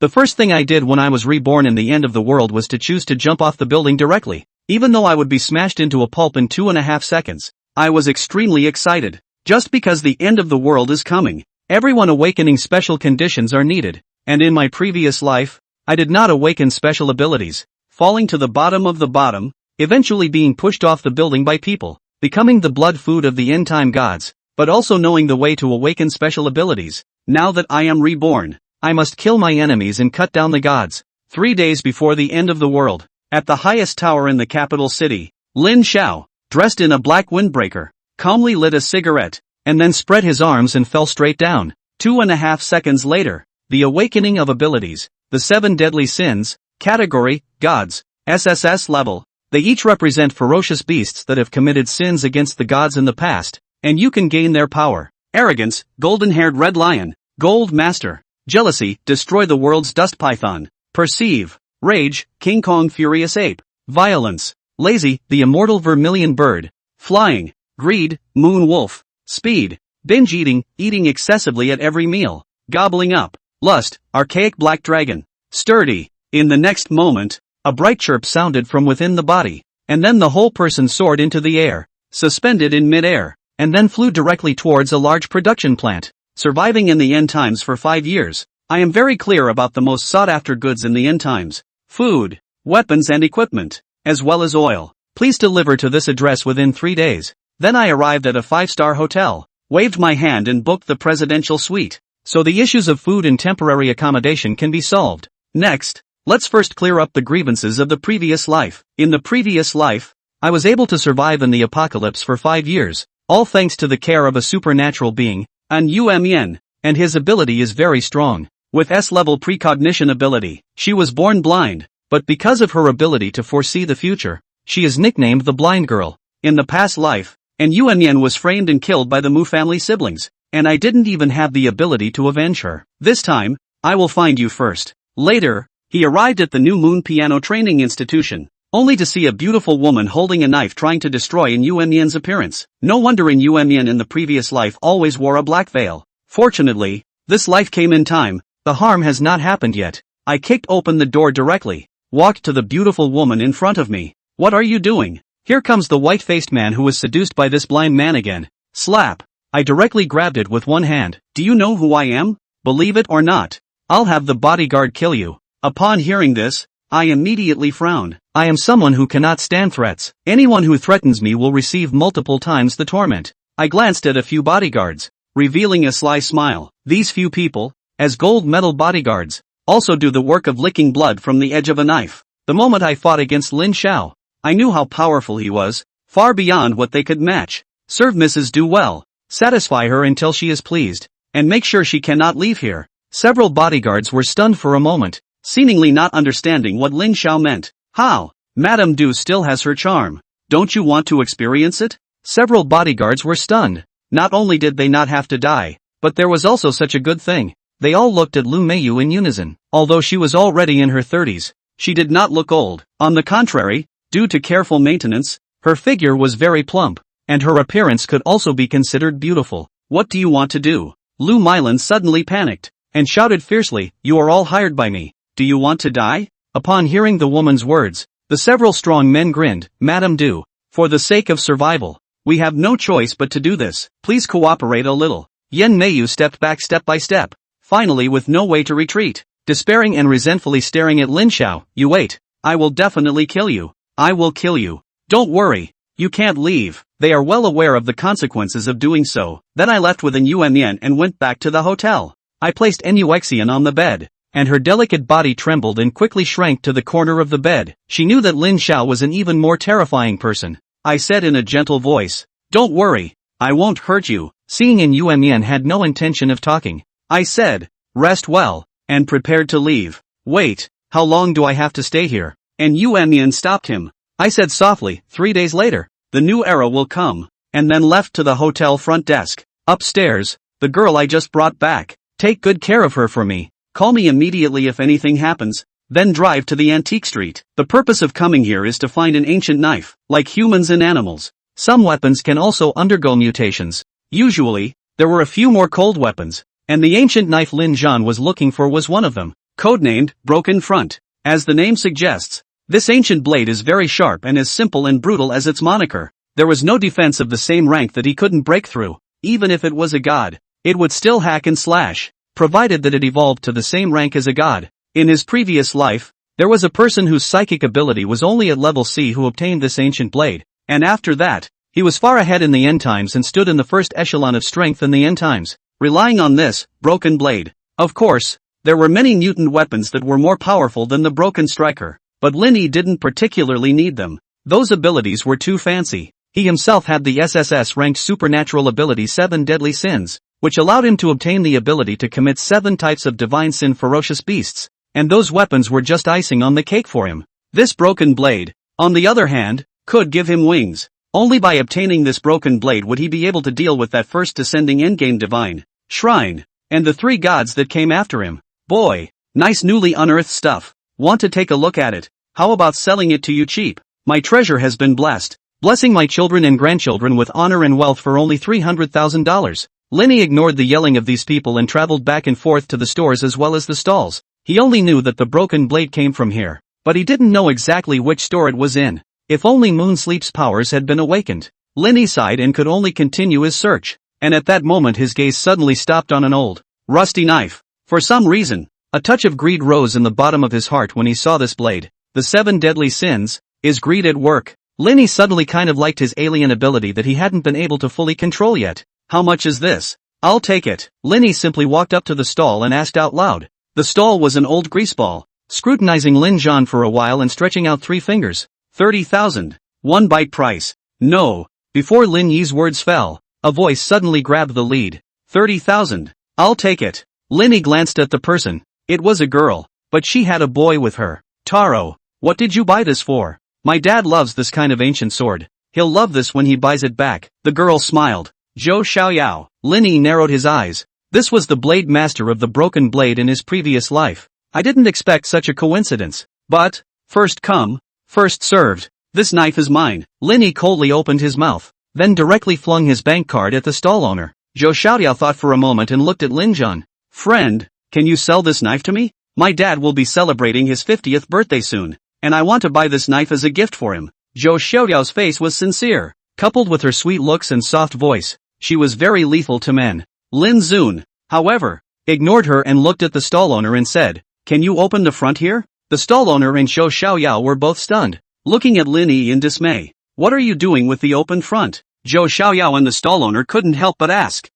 The first thing I did when I was reborn in the end of the world was to choose to jump off the building directly, even though I would be smashed into a pulp in 2.5 seconds. I was extremely excited. Just because the end of the world is coming, everyone awakening special conditions are needed, and in my previous life, I did not awaken special abilities, falling to the bottom of the bottom, eventually being pushed off the building by people, becoming the blood food of the end-time gods, but also knowing the way to awaken special abilities. Now that I am reborn, I must kill my enemies and cut down the gods. 3 days before the end of the world, at the highest tower in the capital city, Lin Zhao, dressed in a black windbreaker, calmly lit a cigarette, and then spread his arms and fell straight down. 2.5 seconds later, the awakening of abilities, the 7 deadly sins, category, gods, SSS-level. They each represent ferocious beasts that have committed sins against the gods in the past, and you can gain their power. Arrogance, golden-haired red lion, gold master. Jealousy, destroy the world's dust python. Perceive, rage, King Kong furious ape. Violence, lazy, the immortal vermilion bird. Flying, greed, moon wolf. Speed, binge eating, eating excessively at every meal. Gobbling up, lust, archaic black dragon. Sturdy, in the next moment, a bright chirp sounded from within the body, and then the whole person soared into the air, suspended in mid-air, and then flew directly towards a large production plant. Surviving in the end times for 5 years, I am very clear about the most sought-after goods in the end times: food, weapons and equipment, as well as oil. Please deliver to this address within 3 days. Then I arrived at a 5-star hotel, waved my hand and booked the presidential suite, so the issues of food and temporary accommodation can be solved. Next, let's first clear up the grievances of the previous life. In the previous life, I was able to survive in the apocalypse for 5 years, all thanks to the care of a supernatural being, An Yuan, and his ability is very strong. With S-level precognition ability, she was born blind, but because of her ability to foresee the future, she is nicknamed the Blind Girl. In the past life, An Yuan was framed and killed by the Mu family siblings, and I didn't even have the ability to avenge her. This time, I will find you first. Later, he arrived at the New Moon Piano Training Institution, only to see a beautiful woman holding a knife trying to destroy An Yuan's appearance. No wonder An Yuan in the previous life always wore a black veil. Fortunately, this life came in time. The harm has not happened yet. I kicked open the door directly, walked to the beautiful woman in front of me. What are you doing? Here comes the white-faced man who was seduced by this blind man again. Slap. I directly grabbed it with one hand. Do you know who I am? Believe it or not, I'll have the bodyguard kill you. Upon hearing this, I immediately frowned. I am someone who cannot stand threats. Anyone who threatens me will receive multiple times the torment. I glanced at a few bodyguards, revealing a sly smile. These few people, as gold medal bodyguards, also do the work of licking blood from the edge of a knife. The moment I fought against Lin Zhao, I knew how powerful he was, far beyond what they could match. Serve Mrs. Do well, satisfy her until she is pleased, and make sure she cannot leave here. Several bodyguards were stunned for a moment, seemingly not understanding what Lin Zhao meant. How? Madame Du still has her charm. Don't you want to experience it? Several bodyguards were stunned. Not only did they not have to die, but there was also such a good thing. They all looked at Lu Meiyu in unison. Although she was already in her 30s, she did not look old. On the contrary, due to careful maintenance, her figure was very plump, and her appearance could also be considered beautiful. What do you want to do? Lu Milan suddenly panicked, and shouted fiercely, you are all hired by me. Do you want to die? Upon hearing the woman's words, the several strong men grinned. Madame Du, for the sake of survival, we have no choice but to do this. Please cooperate a little. Yan Meiyu stepped back step by step, finally with no way to retreat, despairing and resentfully staring at Lin Zhao. You wait. I will definitely kill you. I will kill you. Don't worry. You can't leave. They are well aware of the consequences of doing so. Then I left with An Yuan and went back to the hotel. I placed Nuxian on the bed, and her delicate body trembled and quickly shrank to the corner of the bed. She knew that Lin Zhao was an even more terrifying person. I said in a gentle voice, don't worry, I won't hurt you. Seeing An Yuan had no intention of talking, I said, rest well, and prepared to leave. Wait, how long do I have to stay here? An Yuan stopped him. I said softly, 3 days later, the new era will come, and then left to the hotel front desk. Upstairs, the girl I just brought back. Take good care of her for me. Call me immediately if anything happens, then drive to the antique street. The purpose of coming here is to find an ancient knife, like humans and animals. Some weapons can also undergo mutations. Usually, there were a few more cold weapons, and the ancient knife Lin Zhan was looking for was one of them. Codenamed, Broken Front. As the name suggests, this ancient blade is very sharp and as simple and brutal as its moniker. There was no defense of the same rank that he couldn't break through. Even if it was a god, it would still hack and slash, provided that it evolved to the same rank as a god. In his previous life, there was a person whose psychic ability was only at level C who obtained this ancient blade, and after that, he was far ahead in the end times and stood in the first echelon of strength in the end times, relying on this broken blade. Of course, there were many mutant weapons that were more powerful than the broken striker, but Lin Yi didn't particularly need them. Those abilities were too fancy. He himself had the SSS-ranked supernatural ability 7 Deadly Sins, which allowed him to obtain the ability to commit 7 types of divine sin ferocious beasts, and those weapons were just icing on the cake for him. This broken blade, on the other hand, could give him wings. Only by obtaining this broken blade would he be able to deal with that first descending endgame divine shrine, and the 3 gods that came after him. Boy, nice newly unearthed stuff. Want to take a look at it? How about selling it to you cheap? My treasure has been blessed, blessing my children and grandchildren with honor and wealth for only $300,000. Lin Yi ignored the yelling of these people and traveled back and forth to the stores as well as the stalls. He only knew that the broken blade came from here, but he didn't know exactly which store it was in. If only Moonsleep's powers had been awakened. Lin Yi sighed and could only continue his search, and at that moment his gaze suddenly stopped on an old, rusty knife. For some reason, a touch of greed rose in the bottom of his heart when he saw this blade. The 7 deadly sins, is greed at work? Lin Yi suddenly kind of liked his alien ability that he hadn't been able to fully control yet. How much is this? I'll take it. Lin Yi simply walked up to the stall and asked out loud. The stall was an old greaseball, scrutinizing Lin Zhan for a while and stretching out 3 fingers. 30,000. One bite price. No. Before Lin Yi's words fell, a voice suddenly grabbed the lead. 30,000. I'll take it. Lin Yi glanced at the person. It was a girl, but she had a boy with her. Taro, what did you buy this for? My dad loves this kind of ancient sword. He'll love this when he buys it back. The girl smiled. Zhou Xiaoyao. Lin Yi narrowed his eyes. This was the blade master of the broken blade in his previous life. I didn't expect such a coincidence. But, first come, first served. This knife is mine. Lin Yi coldly opened his mouth, then directly flung his bank card at the stall owner. Zhou Xiaoyao thought for a moment and looked at Lin Zhan. Friend, can you sell this knife to me? My dad will be celebrating his 50th birthday soon, and I want to buy this knife as a gift for him. Zhou Xiaoyao's face was sincere, coupled with her sweet looks and soft voice. She was very lethal to men. Lin Zun, however, ignored her and looked at the stall owner and said, Can you open the front here? The stall owner and Zhou Xiaoyao were both stunned, looking at Lin Yi in dismay. What are you doing with the open front? Zhou Xiaoyao and the stall owner couldn't help but ask.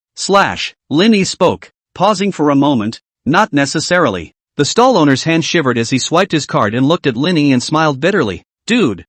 Lin Yi spoke, pausing for a moment. Not necessarily. The stall owner's hand shivered as he swiped his card and looked at Lin Yi and smiled bitterly. Dude,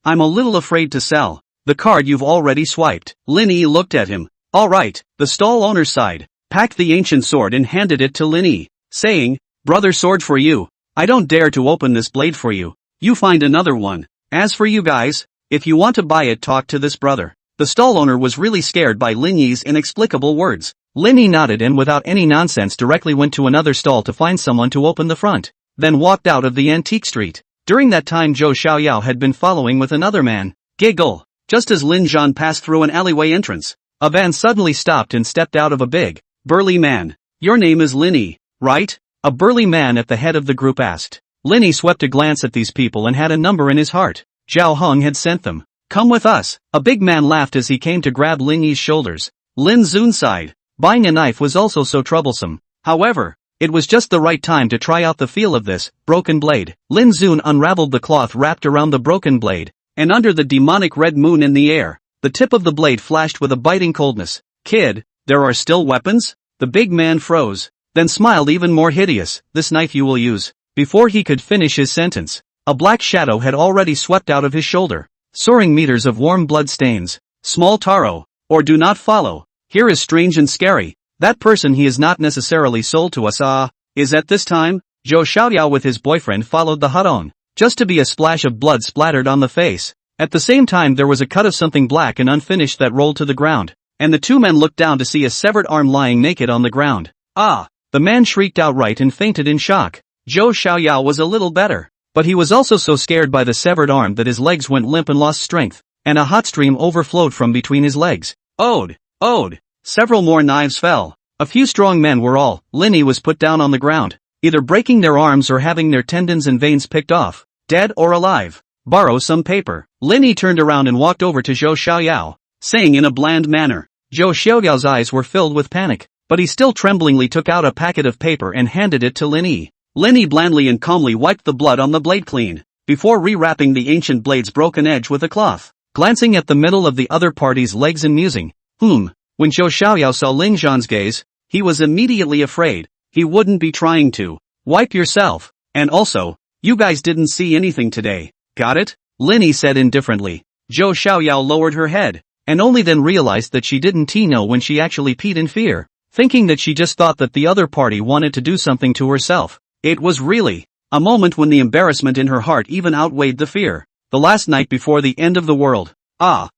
I'm a little afraid to sell the card you've already swiped. Lin Yi looked at him. Alright, the stall owner sighed, packed the ancient sword and handed it to Lin Yi, saying, Brother, sword for you. I don't dare to open this blade for you. You find another one. As for you guys, if you want to buy it, talk to this brother. The stall owner was really scared by Lin Yi's inexplicable words. Lin Yi nodded and without any nonsense directly went to another stall to find someone to open the front, then walked out of the antique street. During that time Zhou Xiaoyao had been following with another man. Giggle. Just as Lin Zhan passed through an alleyway entrance, a van suddenly stopped and stepped out of a big, burly man. Your name is Lin Yi, right? A burly man at the head of the group asked. Lin Yi swept a glance at these people and had a number in his heart. Zhao Heng had sent them. Come with us. A big man laughed as he came to grab Lin Yi's shoulders. Lin Zun sighed. Buying a knife was also so troublesome. However, it was just the right time to try out the feel of this broken blade. Lin Zun unraveled the cloth wrapped around the broken blade, and under the demonic red moon in the air, the tip of the blade flashed with a biting coldness. Kid, there are still weapons? The big man froze, then smiled even more hideous. This knife you will use. Before he could finish his sentence, a black shadow had already swept out of his shoulder, soaring meters of warm blood stains. Small Taro, or do not follow. Here is strange and scary. That person he is not necessarily sold to us. Is at this time, Zhou Xiaoyao with his boyfriend followed the hut on, just to be a splash of blood splattered on the face. At the same time there was a cut of something black and unfinished that rolled to the ground, and the two men looked down to see a severed arm lying naked on the ground. The man shrieked outright and fainted in shock. Zhou Xiaoyao was a little better, but he was also so scared by the severed arm that his legs went limp and lost strength, and a hot stream overflowed from between his legs. Ode! Several more knives fell. A few strong men were all. Lin Yi was put down on the ground. either breaking their arms or having their tendons and veins picked off, dead or alive. Borrow some paper. Lin Yi turned around and walked over to Zhou Xiaoyao, saying in a bland manner. Zhou Xiaoyao's eyes were filled with panic, but he still tremblingly took out a packet of paper and handed it to Lin Yi. Lin Yi blandly and calmly wiped the blood on the blade clean, before rewrapping the ancient blade's broken edge with a cloth, glancing at the middle of the other party's legs and musing. When Zhou Xiaoyao saw Ling Zhan's gaze, he was immediately afraid. He wouldn't be trying to wipe yourself. And also, you guys didn't see anything today, got it? Lin Yi said indifferently. Zhou Xiaoyao lowered her head, and only then realized that she didn't know when she actually peed in fear, thinking that she just thought that the other party wanted to do something to herself. It was really a moment when the embarrassment in her heart even outweighed the fear. The last night before the end of the world.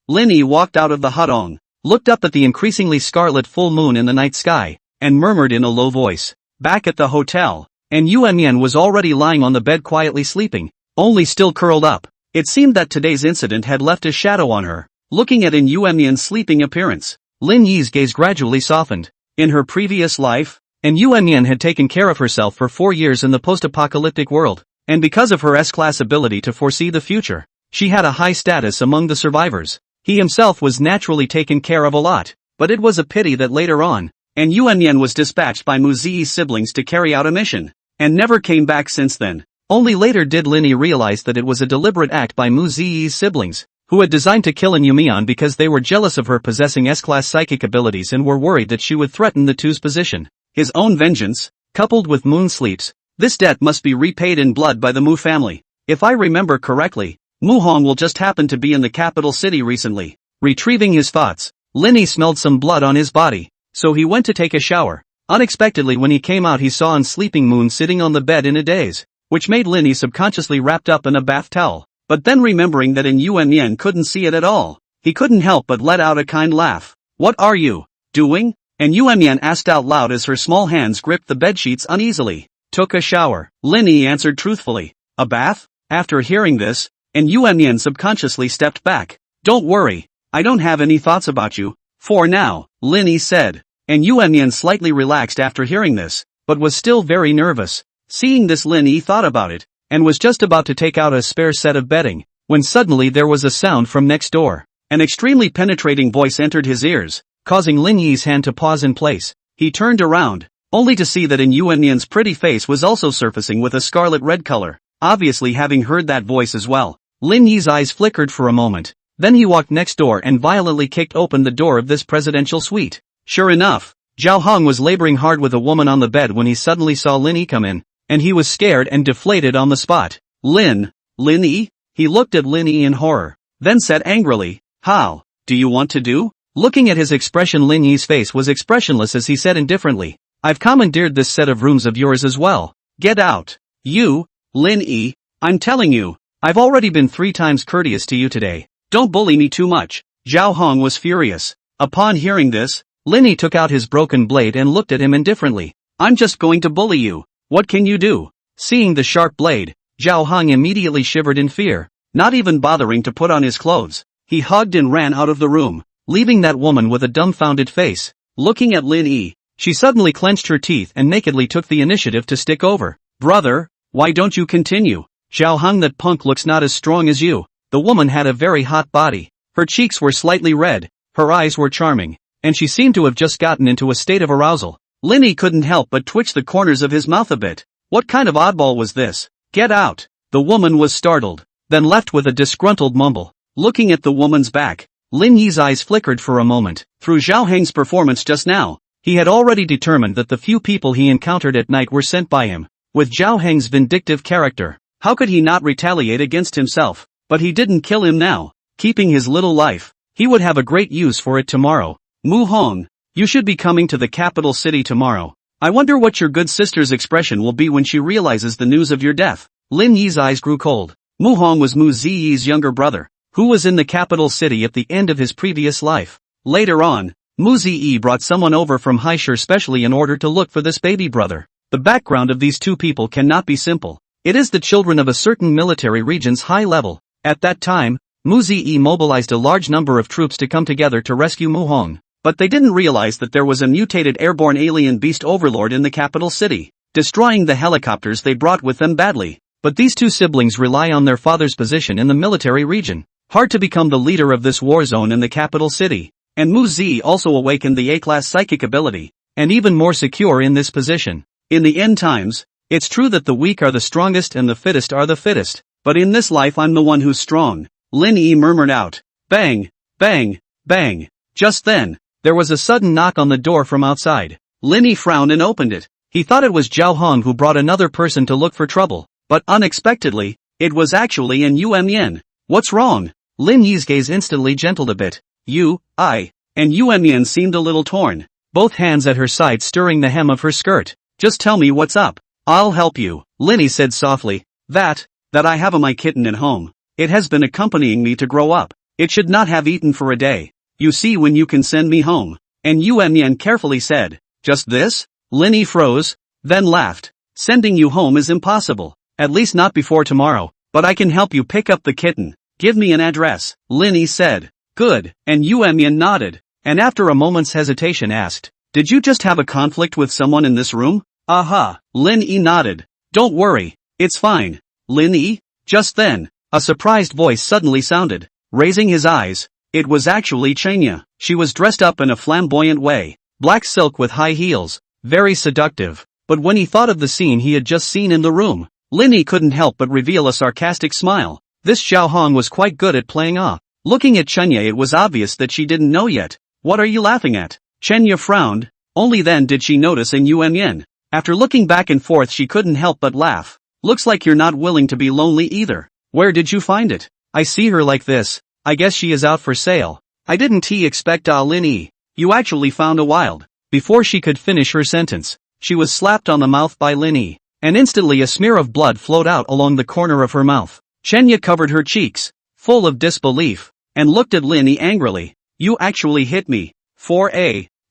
Lin Yi walked out of the hutong, looked up at the increasingly scarlet full moon in the night sky, and murmured in a low voice. Back at the hotel, and Yuan was already lying on the bed quietly sleeping, only still curled up. It seemed that today's incident had left a shadow on her. Looking at Yuan's sleeping appearance, Lin Yi's gaze gradually softened. In her previous life, Yuan had taken care of herself for 4 years in the post-apocalyptic world, and because of her S-class ability to foresee the future, she had a high status among the survivors. He himself was naturally taken care of a lot, but it was a pity that later on, Yuan was dispatched by Mu Ziyi's siblings to carry out a mission, and never came back since then. Only later did Lin Yi realize that it was a deliberate act by Mu Ziyi's siblings, who had designed to kill Yuan because they were jealous of her possessing S-class psychic abilities and were worried that she would threaten the two's position. His own vengeance, coupled with Moon Sleep's, this debt must be repaid in blood by the Mu family. If I remember correctly, Mu Hong will just happen to be in the capital city recently. Retrieving his thoughts, Lin Yi smelled some blood on his body, so he went to take a shower. Unexpectedly when he came out he saw an sleeping Moon sitting on the bed in a daze, which made Lin Yi subconsciously wrapped up in a bath towel. But then remembering that Yuan couldn't see it at all, he couldn't help but let out a kind laugh. What are you doing? Yuan asked out loud as her small hands gripped the bedsheets uneasily. Took a shower, Lin Yi answered truthfully. A bath? After hearing this, Yuan subconsciously stepped back. Don't worry, I don't have any thoughts about you, for now, Lin Yi said. Yuan slightly relaxed after hearing this, but was still very nervous. Seeing this Lin Yi thought about it, and was just about to take out a spare set of bedding, when suddenly there was a sound from next door. An extremely penetrating voice entered his ears, causing Lin Yi's hand to pause in place. He turned around, only to see that Yuan's pretty face was also surfacing with a scarlet red color. Obviously having heard that voice as well, Lin Yi's eyes flickered for a moment. Then he walked next door and violently kicked open the door of this presidential suite. Sure enough, Zhao Hong was laboring hard with a woman on the bed when he suddenly saw Lin Yi come in, and he was scared and deflated on the spot. Lin Yi? He looked at Lin Yi in horror, then said angrily, how do you want to do? Looking at his expression, Lin Yi's face was expressionless as he said indifferently, I've commandeered this set of rooms of yours as well. Get out. You, Lin Yi, I'm telling you, I've already been 3 times courteous to you today. Don't bully me too much. Zhao Hong was furious. Upon hearing this, Lin Yi took out his broken blade and looked at him indifferently. I'm just going to bully you. What can you do? Seeing the sharp blade, Zhao Hong immediately shivered in fear. Not even bothering to put on his clothes, he hugged and ran out of the room, leaving that woman with a dumbfounded face. Looking at Lin Yi, she suddenly clenched her teeth and nakedly took the initiative to stick over. Brother, why don't you continue? Zhao Hong, that punk looks not as strong as you. The woman had a very hot body. Her cheeks were slightly red, her eyes were charming, and she seemed to have just gotten into a state of arousal. Lin Yi couldn't help but twitch the corners of his mouth a bit. What kind of oddball was this? Get out! The woman was startled, then left with a disgruntled mumble. Looking at the woman's back, Lin Yi's eyes flickered for a moment. Through Zhao Heng's performance just now, he had already determined that the few people he encountered at night were sent by him. With Zhao Heng's vindictive character, how could he not retaliate against himself? But he didn't kill him now, keeping his little life. He would have a great use for it tomorrow. Mu Hong, you should be coming to the capital city tomorrow. I wonder what your good sister's expression will be when she realizes the news of your death. Lin Yi's eyes grew cold. Mu Hong was Mu Ziyi's younger brother, who was in the capital city at the end of his previous life. Later on, Mu Ziyi brought someone over from Haishur specially in order to look for this baby brother. The background of these two people cannot be simple. It is the children of a certain military region's high level. At that time, Mu Ziyi mobilized a large number of troops to come together to rescue Mu Hong. But they didn't realize that there was a mutated airborne alien beast overlord in the capital city. destroying the helicopters they brought with them badly. But these two siblings rely on their father's position in the military region. Hard to become the leader of this war zone in the capital city. And Mu Zi also awakened the A-class psychic ability, and even more secure in this position. In the end times, it's true that the weak are the strongest and the fittest are the fittest. But in this life I'm the one who's strong, Lin Yi murmured out. Bang, bang, bang. Just then, there was a sudden knock on the door from outside. Lin Yi frowned and opened it. He thought it was Zhao Hong who brought another person to look for trouble. But unexpectedly, it was actually an Yen. What's wrong? Lin Yi's gaze instantly gentled a bit. And Yen seemed a little torn, both hands at her side stirring the hem of her skirt. Just tell me what's up. I'll help you, Lin Yi said softly. That I have my kitten at home. It has been accompanying me to grow up. It should not have eaten for a day. You see when you can send me home. And Yen carefully said. Just this? Lin Yi froze, then laughed. Sending you home is impossible. At least not before tomorrow. But I can help you pick up the kitten. Give me an address, Lin Yi said. Good, and Yen nodded, and after a moment's hesitation asked, did you just have a conflict with someone in this room? Aha, Lin Yi nodded. Don't worry, it's fine. Lin Yi? Just then, a surprised voice suddenly sounded. Raising his eyes, it was actually Chenya. She was dressed up in a flamboyant way, black silk with high heels, very seductive. But when he thought of the scene he had just seen in the room, Lin Yi couldn't help but reveal a sarcastic smile. This Zhao Hong was quite good at playing off. Looking at Chenya, it was obvious that she didn't know yet. What are you laughing at? Chenya frowned. Only then did she notice Yen. After looking back and forth she couldn't help but laugh. Looks like you're not willing to be lonely either. Where did you find it? I see her like this. I guess she is out for sale. I didn't expect Lin Yi. You actually found a wild. Before she could finish her sentence, she was slapped on the mouth by Lin Yi, and instantly a smear of blood flowed out along the corner of her mouth. Chenya covered her cheeks, full of disbelief, and looked at Lin Yi angrily. You actually hit me.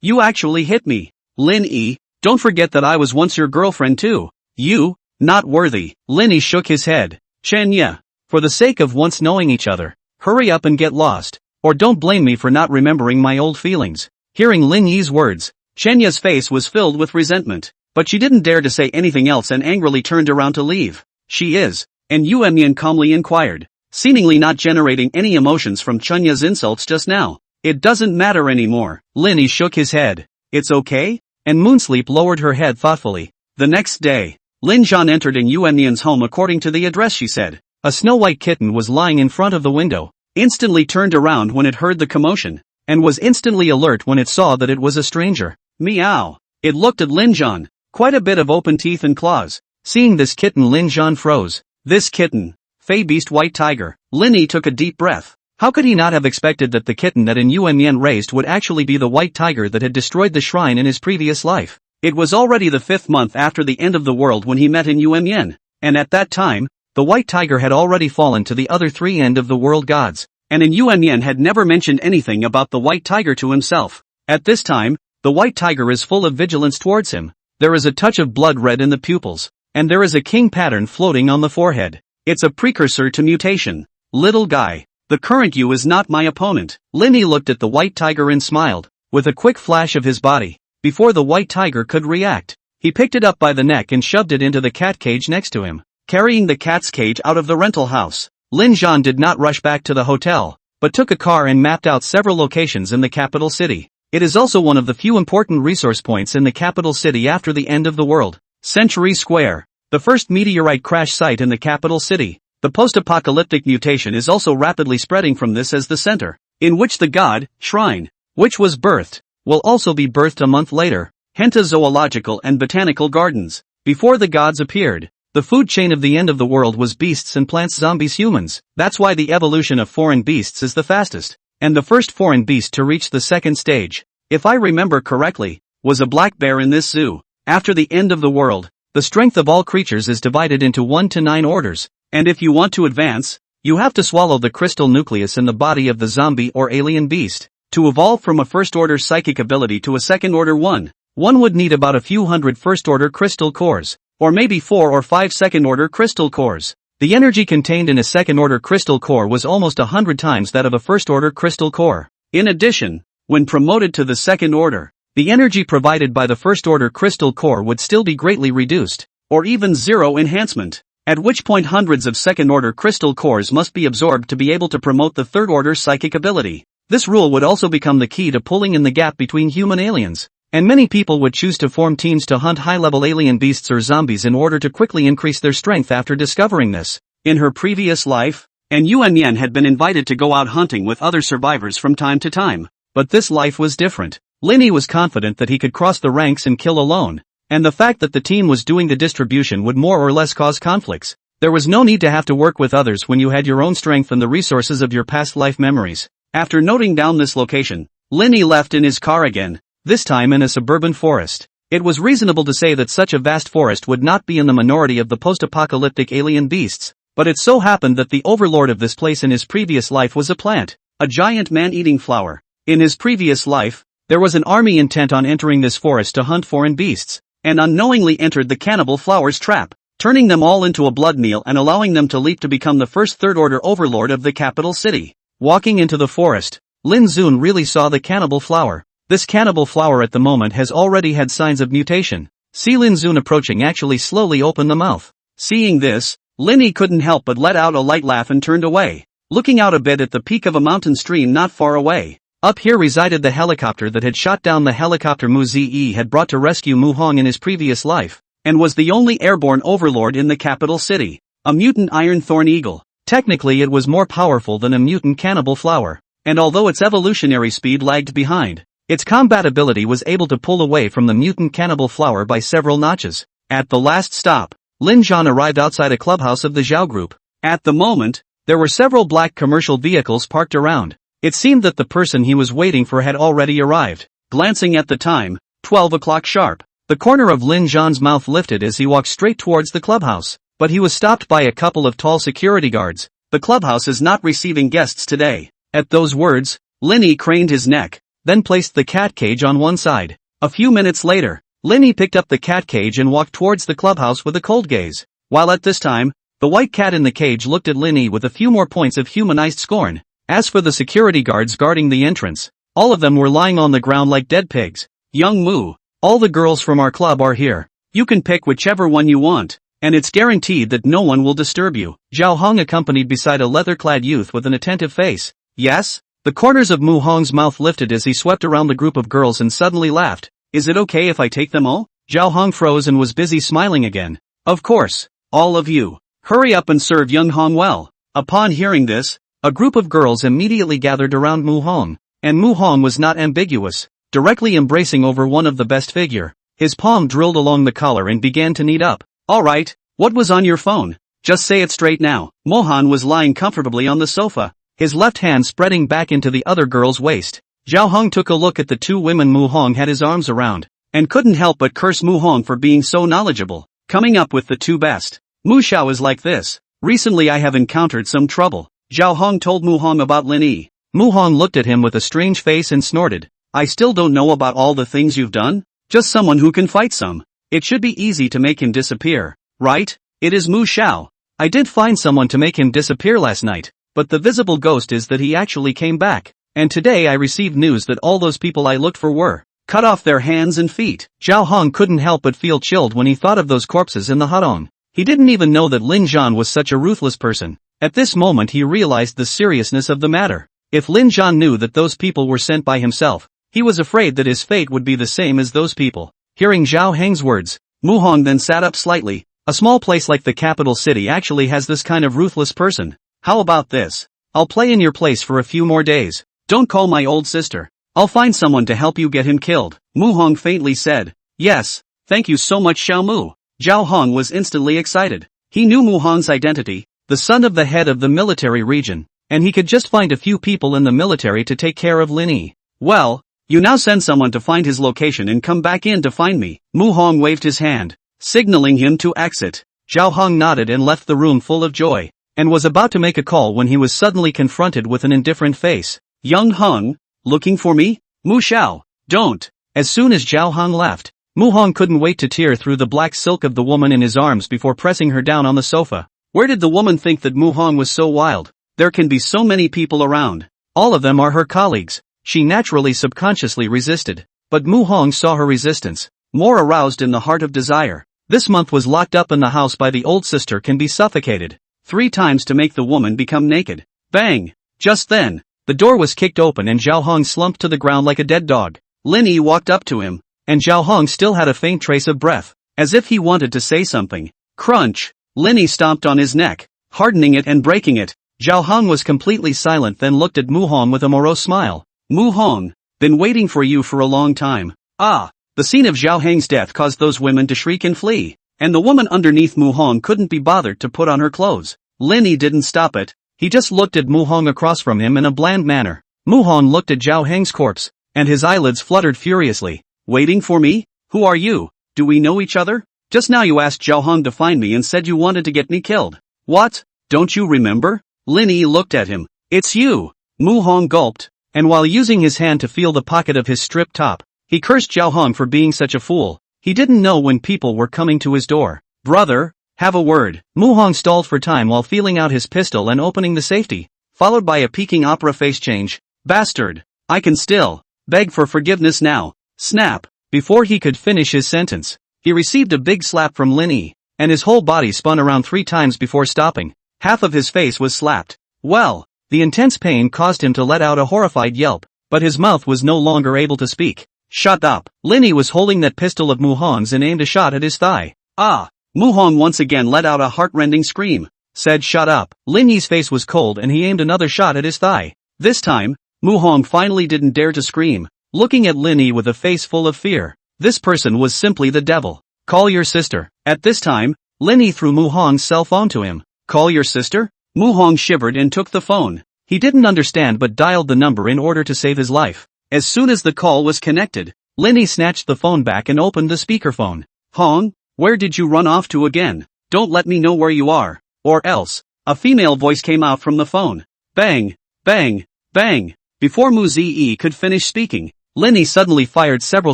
You actually hit me. Lin Yi, don't forget that I was once your girlfriend too. You, not worthy. Lin Yi shook his head. Chenya, for the sake of once knowing each other, hurry up and get lost, or don't blame me for not remembering my old feelings. Hearing Lin Yi's words, Chenya's face was filled with resentment, but she didn't dare to say anything else and angrily turned around to leave. She is, and Yen calmly inquired, seemingly not generating any emotions from Chenya's insults just now. It doesn't matter anymore. Lin Yi shook his head. It's okay? And Moonsleep lowered her head thoughtfully. The next day, Lin Zhan entered Yen's home according to the address she said. A snow-white kitten was lying in front of the window, instantly turned around when it heard the commotion, and was instantly alert when it saw that it was a stranger. Meow. It looked at Lin Zhan, quite a bit of open teeth and claws. Seeing this kitten, Lin Zhan froze. This kitten, Fey Beast White Tiger. Lin Yi took a deep breath. How could he not have expected that the kitten that Yen raised would actually be the white tiger that had destroyed the shrine in his previous life? It was already the 5th month after the end of the world when he met Yen, and at that time, the white tiger had already fallen to the other 3 end of the world gods, and Yen had never mentioned anything about the white tiger to himself. At this time, the white tiger is full of vigilance towards him. There is a touch of blood red in the pupils, and there is a king pattern floating on the forehead. It's a precursor to mutation. Little guy. The current you is not my opponent. Lin Yi looked at the white tiger and smiled, with a quick flash of his body. Before the white tiger could react, he picked it up by the neck and shoved it into the cat cage next to him. Carrying the cat's cage out of the rental house, Lin Zhan did not rush back to the hotel, but took a car and mapped out several locations in the capital city. It is also one of the few important resource points in the capital city after the end of the world. Century Square, the first meteorite crash site in the capital city. The post-apocalyptic mutation is also rapidly spreading from this as the center, in which the god, shrine, which was birthed, will also be birthed a month later. Henta Zoological and Botanical Gardens. Before the gods appeared, the food chain of the end of the world was beasts and plants, zombies, humans. That's why the evolution of foreign beasts is the fastest, and the first foreign beast to reach the 2nd stage, if I remember correctly, was a black bear in this zoo. After the end of the world, the strength of all creatures is divided into 1 to 9 orders. And if you want to advance, you have to swallow the crystal nucleus in the body of the zombie or alien beast. To evolve from a first-order psychic ability to a second-order one would need about a few hundred first-order crystal cores, or maybe 4 or 5 second-order crystal cores. The energy contained in a second-order crystal core was almost 100 times that of a first-order crystal core. In addition, when promoted to the second order, the energy provided by the first-order crystal core would still be greatly reduced, or even zero enhancement. At which point hundreds of second-order crystal cores must be absorbed to be able to promote the third-order psychic ability. This rule would also become the key to pulling in the gap between human aliens. And many people would choose to form teams to hunt high-level alien beasts or zombies in order to quickly increase their strength after discovering this. In her previous life, and Yuan Yan had been invited to go out hunting with other survivors from time to time. But this life was different. Linny was confident that he could cross the ranks and kill alone. And the fact that the team was doing the distribution would more or less cause conflicts. There was no need to have to work with others when you had your own strength and the resources of your past life memories. After noting down this location, Linny left in his car again, this time in a suburban forest. It was reasonable to say that such a vast forest would not be in the minority of the post-apocalyptic alien beasts, but it so happened that the overlord of this place in his previous life was a plant, a giant man-eating flower. In his previous life, there was an army intent on entering this forest to hunt foreign beasts, and unknowingly entered the cannibal flower's trap, turning them all into a blood meal and allowing them to leap to become the first third-order overlord of the capital city. Walking into the forest, Lin Zun really saw the cannibal flower. This cannibal flower at the moment has already had signs of mutation. See Lin Zun approaching actually slowly opened the mouth. Seeing this, Linny couldn't help but let out a light laugh and turned away, looking out a bit at the peak of a mountain stream not far away. Up here resided the helicopter that had shot down the helicopter Mu Zi had brought to rescue Mu Hong in his previous life, and was the only airborne overlord in the capital city, a mutant iron thorn eagle. Technically it was more powerful than a mutant cannibal flower, and although its evolutionary speed lagged behind, its combat ability was able to pull away from the mutant cannibal flower by several notches. At the last stop, Lin Zhan arrived outside a clubhouse of the Zhao group. At the moment, there were several black commercial vehicles parked around. It seemed that the person he was waiting for had already arrived. Glancing at the time, 12 o'clock sharp, the corner of Lin Zhan's mouth lifted as he walked straight towards the clubhouse, but he was stopped by a couple of tall security guards. The clubhouse is not receiving guests today. At those words, Linny craned his neck, then placed the cat cage on one side. A few minutes later, Linny picked up the cat cage and walked towards the clubhouse with a cold gaze. While at this time, the white cat in the cage looked at Linny with a few more points of humanized scorn. As for the security guards guarding the entrance, all of them were lying on the ground like dead pigs. Young Mu, all the girls from our club are here. You can pick whichever one you want, and it's guaranteed that no one will disturb you. Zhao Hong accompanied beside a leather-clad youth with an attentive face. Yes? The corners of Mu Hong's mouth lifted as he swept around the group of girls and suddenly laughed. Is it okay if I take them all? Zhao Hong froze and was busy smiling again. Of course, all of you. Hurry up and serve young Hong well. Upon hearing this, a group of girls immediately gathered around Mu Hong, and Mu Hong was not ambiguous, directly embracing over one of the best figure. His palm drilled along the collar and began to knead up. Alright, what was on your phone? Just say it straight now. Mohan was lying comfortably on the sofa, his left hand spreading back into the other girl's waist. Zhao Hong took a look at the two women Mu Hong had his arms around, and couldn't help but curse Mu Hong for being so knowledgeable, coming up with the two best. Mu Xiao is like this. Recently I have encountered some trouble. Zhao Hong told Mu Hong about Lin Yi. Mu Hong looked at him with a strange face and snorted. I still don't know about all the things you've done? Just someone who can fight some. It should be easy to make him disappear, right? It is Mu Xiao. I did find someone to make him disappear last night, but the visible ghost is that he actually came back, and today I received news that all those people I looked for were cut off their hands and feet. Zhao Hong couldn't help but feel chilled when he thought of those corpses in the hutong. He didn't even know that Lin Zhan was such a ruthless person. At this moment he realized the seriousness of the matter. If Lin Zhan knew that those people were sent by himself, he was afraid that his fate would be the same as those people. Hearing Zhao Heng's words, Mu Hong then sat up slightly. A small place like the capital city actually has this kind of ruthless person. How about this? I'll play in your place for a few more days. Don't call my old sister. I'll find someone to help you get him killed. Mu Hong faintly said. Yes, thank you so much Xiao Mu. Zhao Hong was instantly excited. He knew Mu Hong's identity, the son of the head of the military region, and he could just find a few people in the military to take care of Lin Yi. Well, you now send someone to find his location and come back in to find me. Mu Hong waved his hand, signaling him to exit. Zhao Hong nodded and left the room full of joy, and was about to make a call when he was suddenly confronted with an indifferent face. Young Hong, looking for me? Mu Xiao, don't. As soon as Zhao Hong left, Mu Hong couldn't wait to tear through the black silk of the woman in his arms before pressing her down on the sofa. Where did the woman think that Mu Hong was so wild? There can be so many people around. All of them are her colleagues. She naturally subconsciously resisted. But Mu Hong saw her resistance, more aroused in the heart of desire. This month was locked up in the house by the old sister can be suffocated 3 times to make the woman become naked. Bang! Just then, the door was kicked open and Zhao Hong slumped to the ground like a dead dog. Lin Yi walked up to him, and Zhao Hong still had a faint trace of breath, as if he wanted to say something. Crunch! Lin Yi stomped on his neck, hardening it and breaking it. Zhao Hong was completely silent, then looked at Mu Hong with a morose smile. Mu Hong, been waiting for you for a long time. Ah! The scene of Zhao Heng's death caused those women to shriek and flee, and the woman underneath Mu Hong couldn't be bothered to put on her clothes. Lin Yi didn't stop it, he just looked at Mu Hong across from him in a bland manner. Mu Hong looked at Zhao Heng's corpse, and his eyelids fluttered furiously. Waiting for me? Who are you? Do we know each other? Just now you asked Zhao Hong to find me and said you wanted to get me killed. What? Don't you remember? Lin Yi looked at him. It's you! Mu Hong gulped, and while using his hand to feel the pocket of his strip top, he cursed Zhao Hong for being such a fool. He didn't know when people were coming to his door. Brother, have a word. Mu Hong stalled for time while feeling out his pistol and opening the safety, followed by a peeking opera face change. Bastard! I can still beg for forgiveness now. Snap! Before he could finish his sentence, he received a big slap from Lin Yi, and his whole body spun around 3 times before stopping. Half of his face was slapped. Well, the intense pain caused him to let out a horrified yelp, but his mouth was no longer able to speak. Shut up! Lin Yi was holding that pistol of Mu Hong's and aimed a shot at his thigh. Ah! Mu Hong once again let out a heart-rending scream. Said shut up. Lin Yi's face was cold and he aimed another shot at his thigh. This time, Mu Hong finally didn't dare to scream, looking at Lin Yi with a face full of fear. This person was simply the devil. Call your sister. At this time, Lin Yi threw Mu Hong's cell phone to him. Call your sister? Mu Hong shivered and took the phone. He didn't understand but dialed the number in order to save his life. As soon as the call was connected, Lin Yi snatched the phone back and opened the speakerphone. Hong, where did you run off to again? Don't let me know where you are, or else. A female voice came out from the phone. Bang, bang, bang. Before Mu Ziyi could finish speaking, Lin Yi suddenly fired several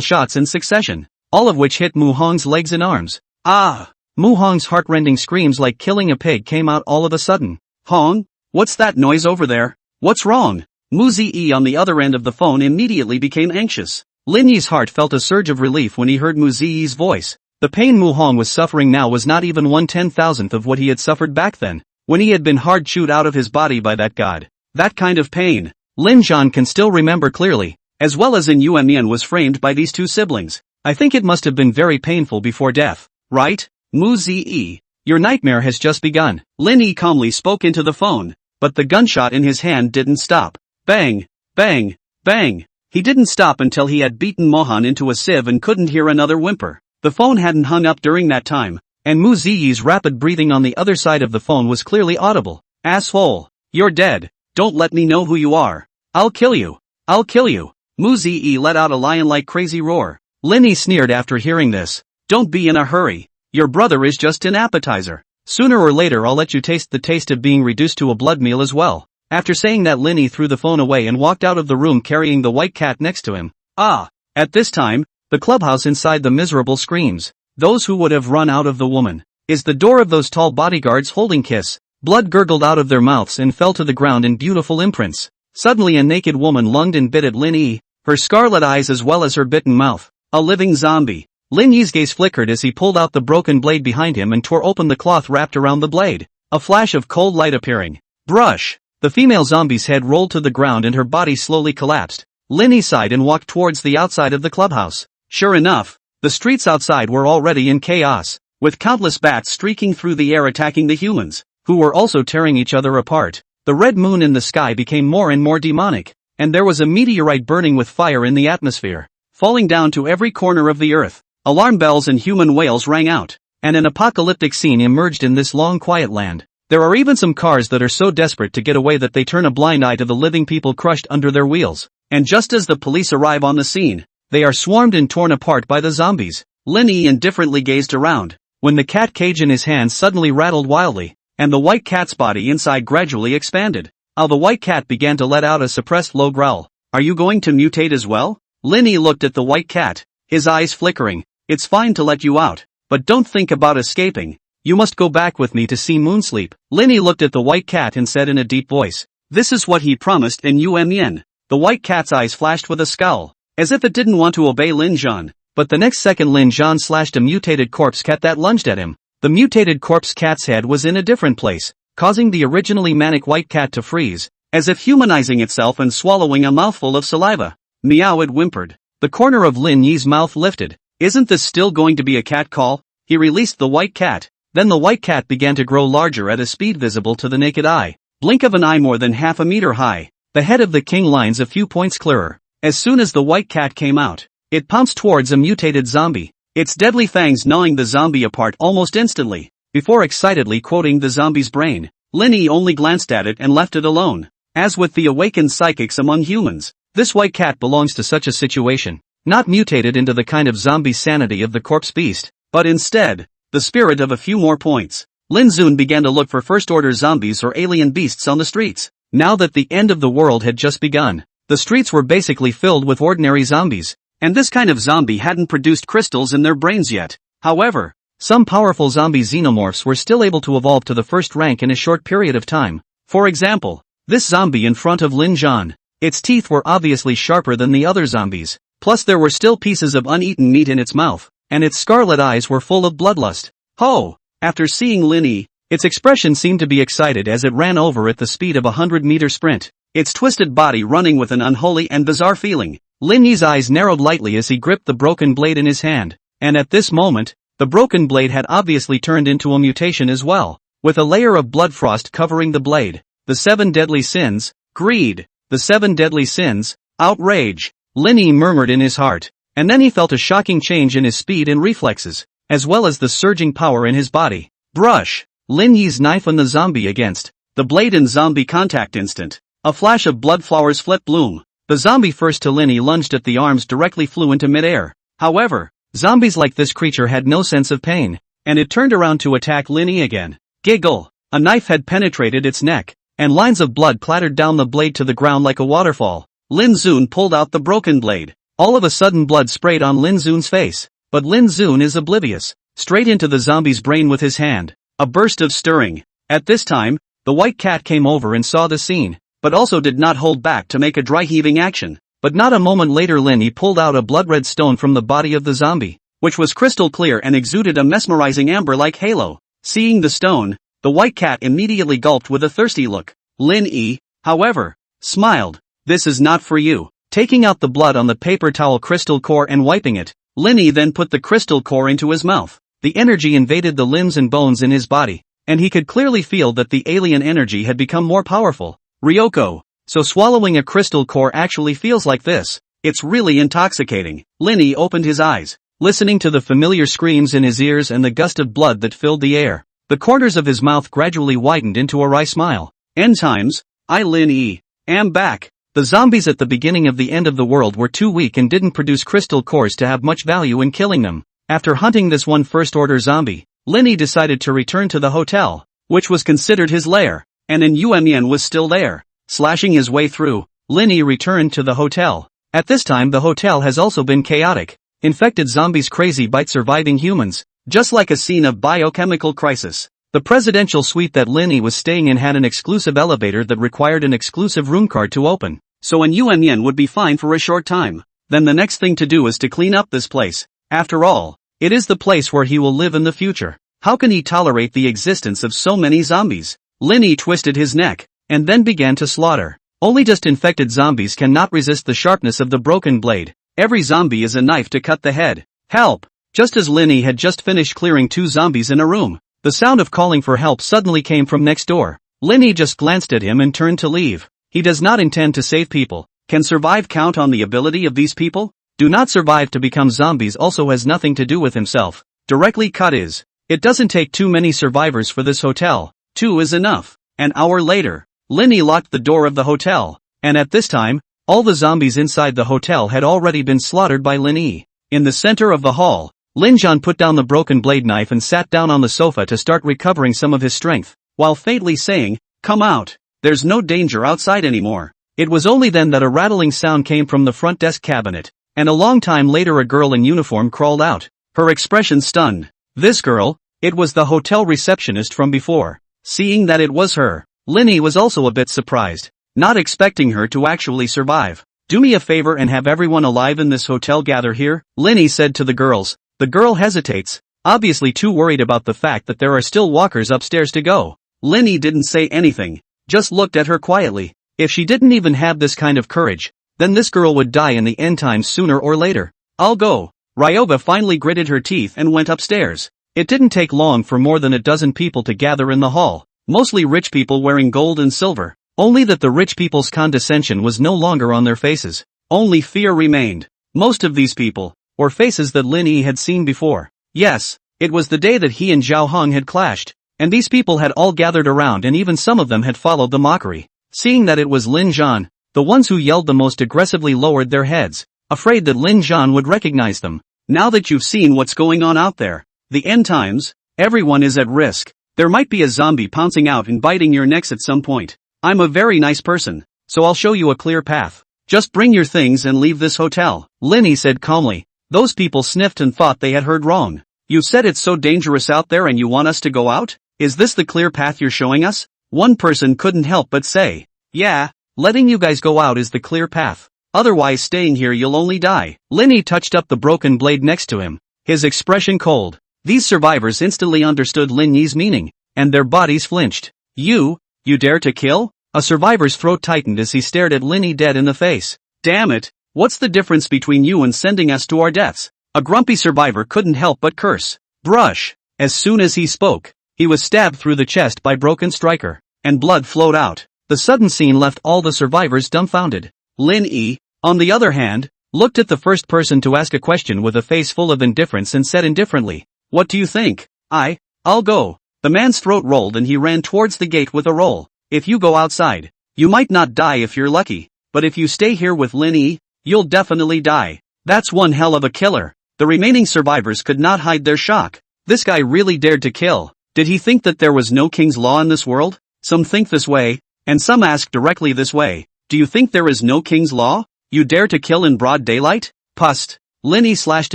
shots in succession, all of which hit Mu Hong's legs and arms. Ah! Mu Hong's heart-rending screams like killing a pig came out all of a sudden. Hong, what's that noise over there? What's wrong? Mu Ziyi on the other end of the phone immediately became anxious. Lin Yi's heart felt a surge of relief when he heard Mu Ziyi's voice. The pain Mu Hong was suffering now was not even 1/10,000th of what he had suffered back then, when he had been hard chewed out of his body by that god. That kind of pain, Lin Zhan can still remember clearly, as well as in Yuan was framed by these 2 siblings. I think it must have been very painful before death, right? Mu Ziyi, your nightmare has just begun. Lin Yi calmly spoke into the phone, but the gunshot in his hand didn't stop. Bang, bang, bang. He didn't stop until he had beaten Mohan into a sieve and couldn't hear another whimper. The phone hadn't hung up during that time, and Mu Ziyi's rapid breathing on the other side of the phone was clearly audible. Asshole, you're dead. Don't let me know who you are. I'll kill you. I'll kill you. Mu Ziyi let out a lion-like crazy roar. Lin Yi sneered after hearing this. Don't be in a hurry. Your brother is just an appetizer. Sooner or later I'll let you taste the taste of being reduced to a blood meal as well. After saying that, Lin Yi threw the phone away and walked out of the room carrying the white cat next to him. Ah! At this time, the clubhouse inside the miserable screams. Those who would have run out of the woman. Is the door of those tall bodyguards holding kiss. Blood gurgled out of their mouths and fell to the ground in beautiful imprints. Suddenly a naked woman lunged and bit at Lin Yi, her scarlet eyes as well as her bitten mouth. A living zombie. Lin Yi's gaze flickered as he pulled out the broken blade behind him and tore open the cloth wrapped around the blade. A flash of cold light appearing. Brush! The female zombie's head rolled to the ground and her body slowly collapsed. Lin Yi sighed and walked towards the outside of the clubhouse. Sure enough, the streets outside were already in chaos, with countless bats streaking through the air attacking the humans, who were also tearing each other apart. The red moon in the sky became more and more demonic, and there was a meteorite burning with fire in the atmosphere, falling down to every corner of the earth. Alarm bells and human wails rang out, and an apocalyptic scene emerged in this long quiet land. There are even some cars that are so desperate to get away that they turn a blind eye to the living people crushed under their wheels. And just as the police arrive on the scene, they are swarmed and torn apart by the zombies. Lin Yi indifferently gazed around, when the cat cage in his hand suddenly rattled wildly, and the white cat's body inside gradually expanded. The white cat began to let out a suppressed low growl. Are you going to mutate as well? Lin Yi looked at the white cat, his eyes flickering. It's fine to let you out, but don't think about escaping. You must go back with me to see Moonsleep. Lin Yi looked at the white cat and said in a deep voice. This is what he promised in Yuan. The white cat's eyes flashed with a scowl. as if it didn't want to obey Lin Zhan. But the next second Lin Zhan slashed a mutated corpse cat that lunged at him. The mutated corpse cat's head was in a different place, causing the originally manic white cat to freeze, as if humanizing itself and swallowing a mouthful of saliva. Meow, it whimpered. The corner of Lin Yi's mouth lifted. Isn't this still going to be a cat call? He released the white cat. Then the white cat began to grow larger at a speed visible to the naked eye. Blink of an eye more than half a meter high. The head of the king lines a few points clearer. As soon as the white cat came out, it pounced towards a mutated zombie, its deadly fangs gnawing the zombie apart almost instantly. Before excitedly quoting the zombie's brain, Lin Yi only glanced at it and left it alone. As with the awakened psychics among humans, this white cat belongs to such a situation, not mutated into the kind of zombie sanity of the corpse beast, but instead, the spirit of a few more points. Lin Zun began to look for first-order zombies or alien beasts on the streets. Now that the end of the world had just begun, the streets were basically filled with ordinary zombies, and this kind of zombie hadn't produced crystals in their brains yet. However, some powerful zombie xenomorphs were still able to evolve to the first rank in a short period of time. For example, this zombie in front of Lin Zhan. Its teeth were obviously sharper than the other zombies, plus there were still pieces of uneaten meat in its mouth, and its scarlet eyes were full of bloodlust. Ho! After seeing Lin Yi, its expression seemed to be excited as it ran over at the speed of a 100-meter sprint, its twisted body running with an unholy and bizarre feeling. Lin Yi's eyes narrowed lightly as he gripped the broken blade in his hand, and at this moment, the broken blade had obviously turned into a mutation as well, with a layer of blood frost covering the blade. The 7 deadly sins, greed. The 7 deadly sins, outrage. Lin Yi murmured in his heart, and then he felt a shocking change in his speed and reflexes, as well as the surging power in his body. Brush. Lin Yi's knife on the zombie against the blade in zombie contact instant. A flash of blood flowers flit bloom. The zombie first to Lin Yi lunged at the arms directly flew into midair. However, zombies like this creature had no sense of pain, and it turned around to attack Lin Yi again. Giggle. A knife had penetrated its neck, and lines of blood clattered down the blade to the ground like a waterfall. Lin Zun pulled out the broken blade. All of a sudden blood sprayed on Lin Zun's face, but Lin Zun is oblivious. Straight into the zombie's brain with his hand. A burst of stirring. At this time, the white cat came over and saw the scene, but also did not hold back to make a dry heaving action. But not a moment later Lin Yi pulled out a blood-red stone from the body of the zombie, which was crystal clear and exuded a mesmerizing amber-like halo. Seeing the stone, the white cat immediately gulped with a thirsty look. Lin Yi, however, smiled. This is not for you. Taking out the blood on the paper towel crystal core and wiping it, Lin Yi then put the crystal core into his mouth. The energy invaded the limbs and bones in his body, and he could clearly feel that the alien energy had become more powerful. Ryoko. So swallowing a crystal core actually feels like this. It's really intoxicating. Lin Yi opened his eyes, listening to the familiar screams in his ears and the gust of blood that filled the air. The corners of his mouth gradually widened into a wry smile. End times. I Lin Yi am back. The zombies at the beginning of the end of the world were too weak and didn't produce crystal cores to have much value in killing them. After hunting this one first-order zombie, Lin Yi decided to return to the hotel, which was considered his lair, and An Yuan was still there. Slashing his way through, Lin Yi returned to the hotel. At this time the hotel has also been chaotic. Infected zombies crazy bite surviving humans, just like a scene of biochemical crisis. The presidential suite that Lin Yi was staying in had an exclusive elevator that required an exclusive room card to open, so An Yuan would be fine for a short time. Then the next thing to do is to clean up this place. After all, it is the place where he will live in the future. How can he tolerate the existence of so many zombies? Lin Yi twisted his neck, and then began to slaughter. Only just infected zombies cannot resist the sharpness of the broken blade. Every zombie is a knife to cut the head. Help! Just as Lin Yi had just finished clearing 2 zombies in a room, the sound of calling for help suddenly came from next door. Lin Yi just glanced at him and turned to leave. He does not intend to save people. Can survive count on the ability of these people? Do not survive to become zombies also has nothing to do with himself. Directly cut is. It doesn't take too many survivors for this hotel. 2 is enough. An hour later, Lin Yi locked the door of the hotel, and at this time, all the zombies inside the hotel had already been slaughtered by Lin Yi. In the center of the hall, Lin Zhan put down the broken blade knife and sat down on the sofa to start recovering some of his strength, while faintly saying, "Come out. There's no danger outside anymore." It was only then that a rattling sound came from the front desk cabinet, and a long time later a girl in uniform crawled out, her expression stunned. This girl? It was the hotel receptionist from before. Seeing that it was her, Lin Yi was also a bit surprised, not expecting her to actually survive. Do me a favor and have everyone alive in this hotel gather here, Linny said to the girls. The girl hesitates, obviously too worried about the fact that there are still walkers upstairs to go. Linny didn't say anything, just looked at her quietly. If she didn't even have this kind of courage, then this girl would die in the end times sooner or later. I'll go. Ryoga finally gritted her teeth and went upstairs. It didn't take long for more than a dozen people to gather in the hall, mostly rich people wearing gold and silver. Only that the rich people's condescension was no longer on their faces. Only fear remained. Most of these people were faces that Lin Yi had seen before. Yes, it was the day that he and Zhao Hong had clashed, and these people had all gathered around and even some of them had followed the mockery. Seeing that it was Lin Zhan, the ones who yelled the most aggressively lowered their heads, afraid that Lin Zhan would recognize them. Now that you've seen what's going on out there, the end times, everyone is at risk. There might be a zombie pouncing out and biting your necks at some point. I'm a very nice person, so I'll show you a clear path. Just bring your things and leave this hotel, Linny said calmly. Those people sniffed and thought they had heard wrong. You said it's so dangerous out there and you want us to go out? Is this the clear path you're showing us? One person couldn't help but say, yeah, letting you guys go out is the clear path. Otherwise staying here you'll only die. Linny touched up the broken blade next to him, his expression cold. These survivors instantly understood Lin Yi's meaning, and their bodies flinched. You dare to kill? A survivor's throat tightened as he stared at Lin Yi dead in the face. Damn it, what's the difference between you and sending us to our deaths? A grumpy survivor couldn't help but curse. Brush. As soon as he spoke, he was stabbed through the chest by Broken Striker, and blood flowed out. The sudden scene left all the survivors dumbfounded. Lin Yi, on the other hand, looked at the first person to ask a question with a face full of indifference and said indifferently, what do you think? I'll go. The man's throat rolled and he ran towards the gate with a roll. If you go outside, you might not die if you're lucky, but if you stay here with Lin Yi, you'll definitely die. That's one hell of a killer. The remaining survivors could not hide their shock. This guy really dared to kill. Did he think that there was no king's law in this world? Some think this way, and some ask directly this way. Do you think there is no king's law? You dare to kill in broad daylight? Pust. Lin Yi slashed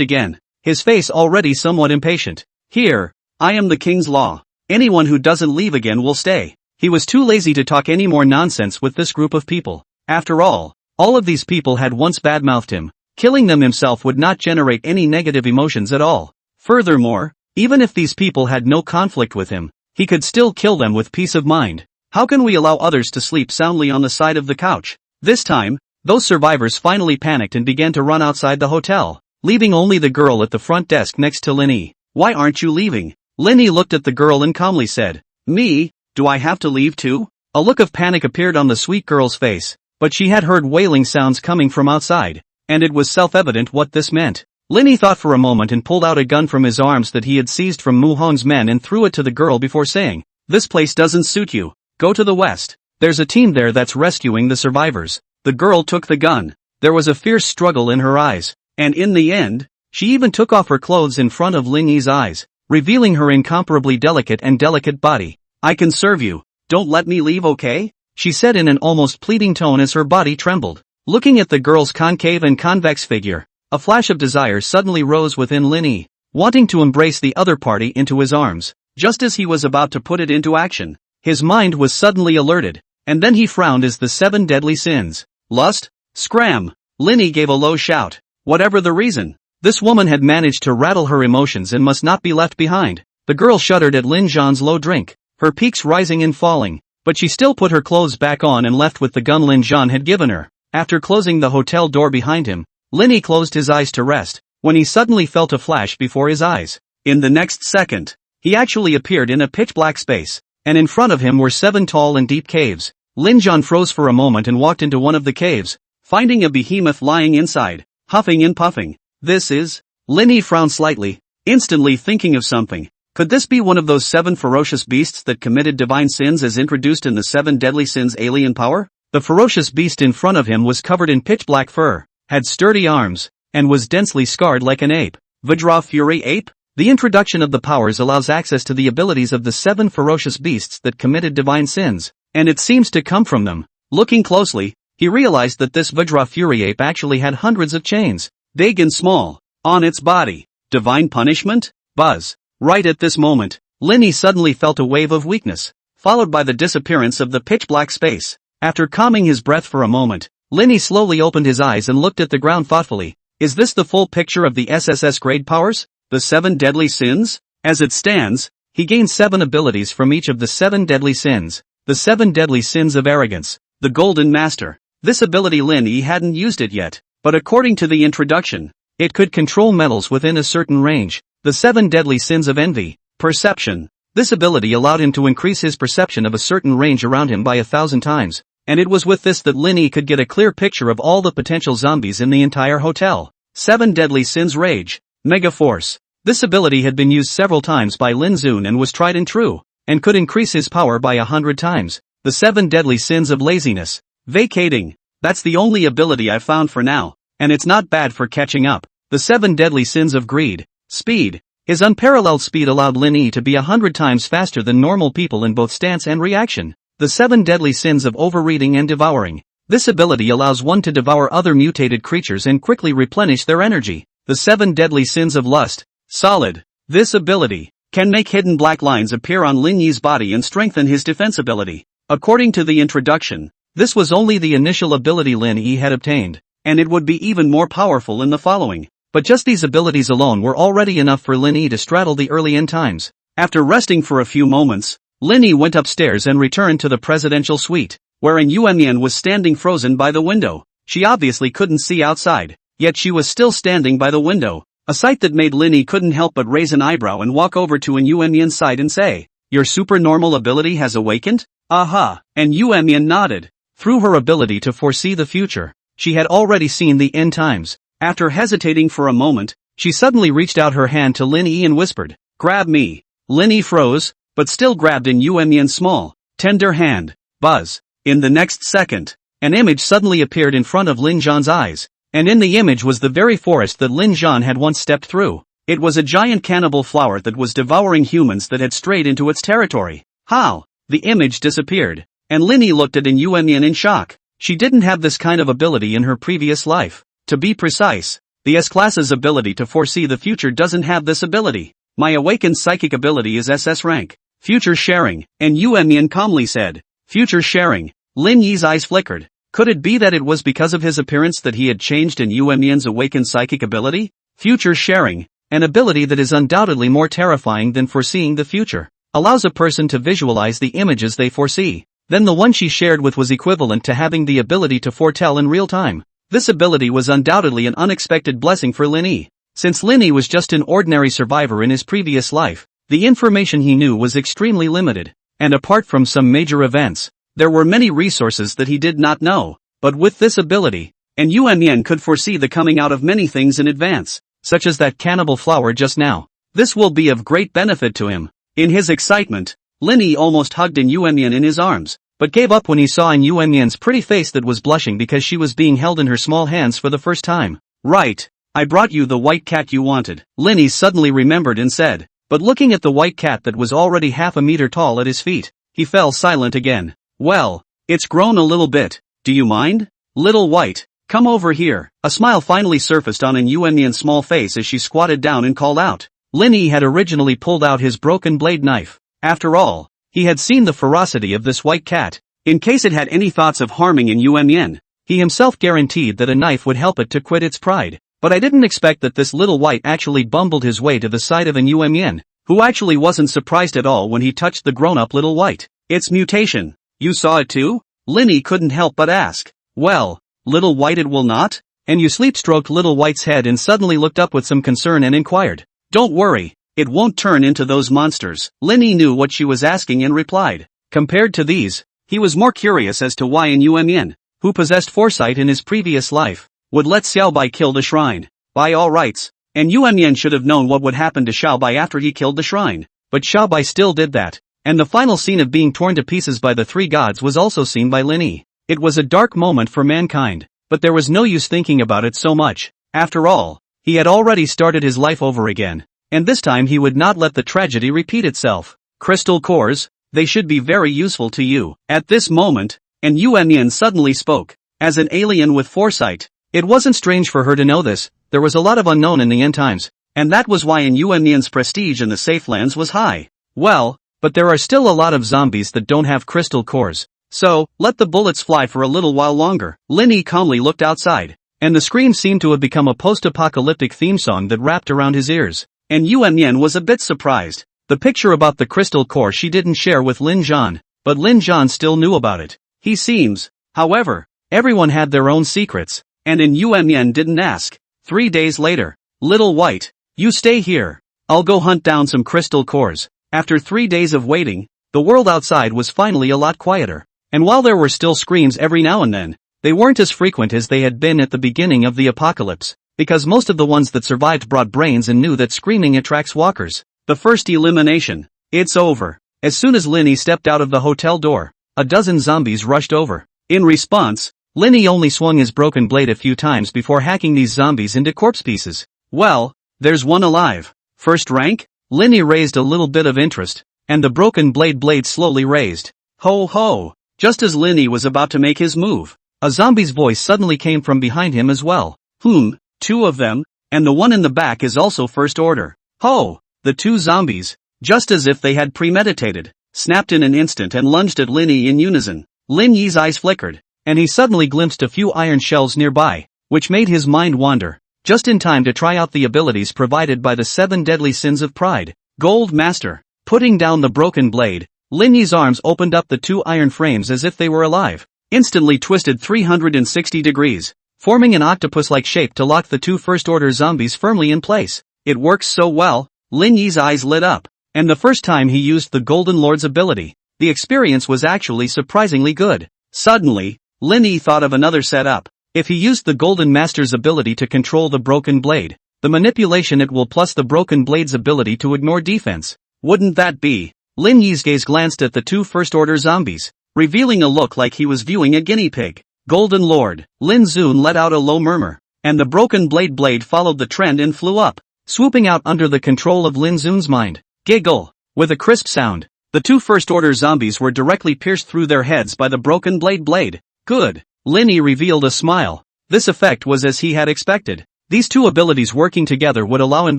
again, his face already somewhat impatient. Here, I am the king's law. Anyone who doesn't leave again will stay. He was too lazy to talk any more nonsense with this group of people. After all of these people had once badmouthed him. Killing them himself would not generate any negative emotions at all. Furthermore, even if these people had no conflict with him, he could still kill them with peace of mind. How can we allow others to sleep soundly on the side of the couch? This time, those survivors finally panicked and began to run outside the hotel, leaving only the girl at the front desk next to Lin Yi. Why aren't you leaving? Lin Yi looked at the girl and calmly said, me? Do I have to leave too? A look of panic appeared on the sweet girl's face, but she had heard wailing sounds coming from outside, and it was self-evident what this meant. Lin Yi thought for a moment and pulled out a gun from his arms that he had seized from Mu Hong's men and threw it to the girl before saying, this place doesn't suit you. Go to the west. There's a team there that's rescuing the survivors. The girl took the gun. There was a fierce struggle in her eyes, and in the end, she even took off her clothes in front of Lin Yi's eyes, revealing her incomparably delicate body. I can serve you. Don't let me leave, okay? She said in an almost pleading tone as her body trembled. Looking at the girl's concave and convex figure, a flash of desire suddenly rose within Lin Yi, wanting to embrace the other party into his arms. Just as he was about to put it into action, his mind was suddenly alerted, and then he frowned as the 7 deadly sins. Lust? Scram! Lin Yi gave a low shout. Whatever the reason, this woman had managed to rattle her emotions and must not be left behind. The girl shuddered at Lin Zhan's low drink, her peaks rising and falling, but she still put her clothes back on and left with the gun Lin Zhan had given her. After closing the hotel door behind him, Lin Yi closed his eyes to rest, when he suddenly felt a flash before his eyes. In the next second, he actually appeared in a pitch-black space, and in front of him were 7 tall and deep caves. Lin Zhan froze for a moment and walked into one of the caves, finding a behemoth lying inside, huffing and puffing. This is... Lin Yi frowned slightly, instantly thinking of something. Could this be one of those 7 ferocious beasts that committed divine sins as introduced in the 7 deadly sins alien power? The ferocious beast in front of him was covered in pitch-black fur, had sturdy arms, and was densely scarred like an ape. Vajra Fury Ape? The introduction of the powers allows access to the abilities of the 7 ferocious beasts that committed divine sins, and it seems to come from them. Looking closely, he realized that this Vajra Fury Ape actually had hundreds of chains, big and small, on its body. Divine punishment? Buzz. Right at this moment, Lin Yi suddenly felt a wave of weakness, followed by the disappearance of the pitch-black space. After calming his breath for a moment, Lin Yi slowly opened his eyes and looked at the ground thoughtfully. Is this the full picture of the SSS grade powers? The 7 deadly sins? As it stands, he gained 7 abilities from each of the 7 deadly sins. The 7 deadly sins of arrogance. The Golden Master. This ability Lin Yi hadn't used it yet, but according to the introduction, it could control metals within a certain range. The 7 deadly sins of envy. Perception. This ability allowed him to increase his perception of a certain range around him by 1,000 times, and it was with this that Lin Yi could get a clear picture of all the potential zombies in the entire hotel. 7 deadly sins rage. Mega force. This ability had been used several times by Lin Zun and was tried and true, and could increase his power by 100 times. The 7 deadly sins of laziness. Vacating. That's the only ability I've found for now, and it's not bad for catching up. The 7 deadly sins of greed. Speed. His unparalleled speed allowed Lin Yi to be 100 times faster than normal people in both stance and reaction. The 7 deadly sins of overeating and devouring. This ability allows one to devour other mutated creatures and quickly replenish their energy. The 7 deadly sins of lust. Solid. This ability can make hidden black lines appear on Lin Yi's body and strengthen his defense ability. According to the introduction, this was only the initial ability Lin Yi had obtained, and it would be even more powerful in the following. But just these abilities alone were already enough for Lin Yi to straddle the early end times. After resting for a few moments, Lin Yi went upstairs and returned to the presidential suite, wherein Yuan was standing frozen by the window. She obviously couldn't see outside, yet she was still standing by the window, a sight that made Lin Yi couldn't help but raise an eyebrow and walk over to Yuan's side and say, "Your supernormal ability has awakened?" "Aha," and Yuan nodded. Through her ability to foresee the future, she had already seen the end times. After hesitating for a moment, she suddenly reached out her hand to Lin Yi and whispered, "Grab me." Lin Yi froze, but still grabbed in Yuan's small, tender hand. Buzz. In the next second, an image suddenly appeared in front of Lin Zhan's eyes, and in the image was the very forest that Lin Zhan had once stepped through. It was a giant cannibal flower that was devouring humans that had strayed into its territory. How? The image disappeared, and Lin Yi looked at Yuan in shock. She didn't have this kind of ability in her previous life. To be precise, the S-class's ability to foresee the future doesn't have this ability. My awakened psychic ability is SS rank. Future sharing, and Yuan calmly said, "Future sharing." Lin Yi's eyes flickered. Could it be that it was because of his appearance that he had changed in Yuan's awakened psychic ability? Future sharing, an ability that is undoubtedly more terrifying than foreseeing the future, allows a person to visualize the images they foresee. Then the one she shared with was equivalent to having the ability to foretell in real time. This ability was undoubtedly an unexpected blessing for Lin Yi. Since Lin Yi was just an ordinary survivor in his previous life, the information he knew was extremely limited, and apart from some major events, there were many resources that he did not know. But with this ability, and Yuan could foresee the coming out of many things in advance, such as that cannibal flower just now. This will be of great benefit to him. In his excitement, Lin Yi almost hugged Yuan in his arms, but gave up when he saw Yuan's pretty face that was blushing because she was being held in her small hands for the first time. "Right, I brought you the white cat you wanted," Lin Yi suddenly remembered and said, but looking at the white cat that was already half a meter tall at his feet, he fell silent again. "Well, it's grown a little bit, do you mind? Little white, come over here." A smile finally surfaced on Yuan's small face as she squatted down and called out. Lin Yi had originally pulled out his broken blade knife. After all, he had seen the ferocity of this white cat. In case it had any thoughts of harming Yuan, he himself guaranteed that a knife would help it to quit its pride. But I didn't expect that this little white actually bumbled his way to the side of Yuan, who actually wasn't surprised at all when he touched the grown-up little white. "It's mutation. You saw it too?" Lin Yi couldn't help but ask. "Well, little white, it will not?" And you sleep-stroked little white's head and suddenly looked up with some concern and inquired. "Don't worry. It won't turn into those monsters." Lin Yi knew what she was asking and replied. Compared to these, he was more curious as to why Yuan, who possessed foresight in his previous life, would let Xiaobai kill the shrine. By all rights, and Yuan should have known what would happen to Xiaobai after he killed the shrine. But Xiaobai still did that, and the final scene of being torn to pieces by the 3 gods was also seen by Lin Yi. It was a dark moment for mankind, but there was no use thinking about it so much. After all, he had already started his life over again, and this time he would not let the tragedy repeat itself. Crystal cores, they should be very useful to you. At this moment, and Yuan suddenly spoke. As an alien with foresight, it wasn't strange for her to know this. There was a lot of unknown in the end times, and that was why Yuan's prestige in the safe lands was high. Well, but there are still a lot of zombies that don't have crystal cores, So, let the bullets fly for a little while longer. Lin Yi calmly looked outside, and the scream seemed to have become a post-apocalyptic theme song that wrapped around his ears. And Yuan Yan was a bit surprised. The picture about the crystal core she didn't share with Lin Zhan, but Lin Zhan still knew about it. He seems, however, everyone had their own secrets, and Yuan Yan didn't ask. 3 days later, Little White, you stay here. I'll go hunt down some crystal cores. After 3 days of waiting, the world outside was finally a lot quieter. And while there were still screams every now and then, they weren't as frequent as they had been at the beginning of the apocalypse, because most of the ones that survived brought brains and knew that screaming attracts walkers. The first elimination. It's over. As soon as Lin Yi stepped out of the hotel door, a dozen zombies rushed over. In response, Lin Yi only swung his broken blade a few times before hacking these zombies into corpse pieces. Well, there's one alive. First rank? Lin Yi raised a little bit of interest, and the broken blade slowly raised. Ho ho! Just as Lin Yi was about to make his move, a zombie's voice suddenly came from behind him as well. 2 of them, and the one in the back is also first order. Ho! The 2 zombies, just as if they had premeditated, snapped in an instant and lunged at Lin Yi in unison. Lin Yi's eyes flickered, and he suddenly glimpsed a few iron shells nearby, which made his mind wander, just in time to try out the abilities provided by the 7 deadly sins of pride. Gold Master. Putting down the broken blade, Lin Yi's arms opened up the 2 iron frames as if they were alive, instantly twisted 360 degrees, forming an octopus-like shape to lock the 2 first-order zombies firmly in place. It works so well. Lin Yi's eyes lit up, and the first time he used the Golden Lord's ability, the experience was actually surprisingly good. Suddenly, Lin Yi thought of another setup. If he used the Golden Master's ability to control the broken blade, the manipulation it will plus the broken blade's ability to ignore defense. Wouldn't that be? Lin Yi's gaze glanced at the 2 first-order zombies, revealing a look like he was viewing a guinea pig. Golden Lord. Lin Zun let out a low murmur, and the broken blade followed the trend and flew up, swooping out under the control of Lin Zun's mind. Giggle. With a crisp sound, the 2 first-order zombies were directly pierced through their heads by the broken blade. Good. Lin Yi revealed a smile. This effect was as he had expected. These 2 abilities working together would allow him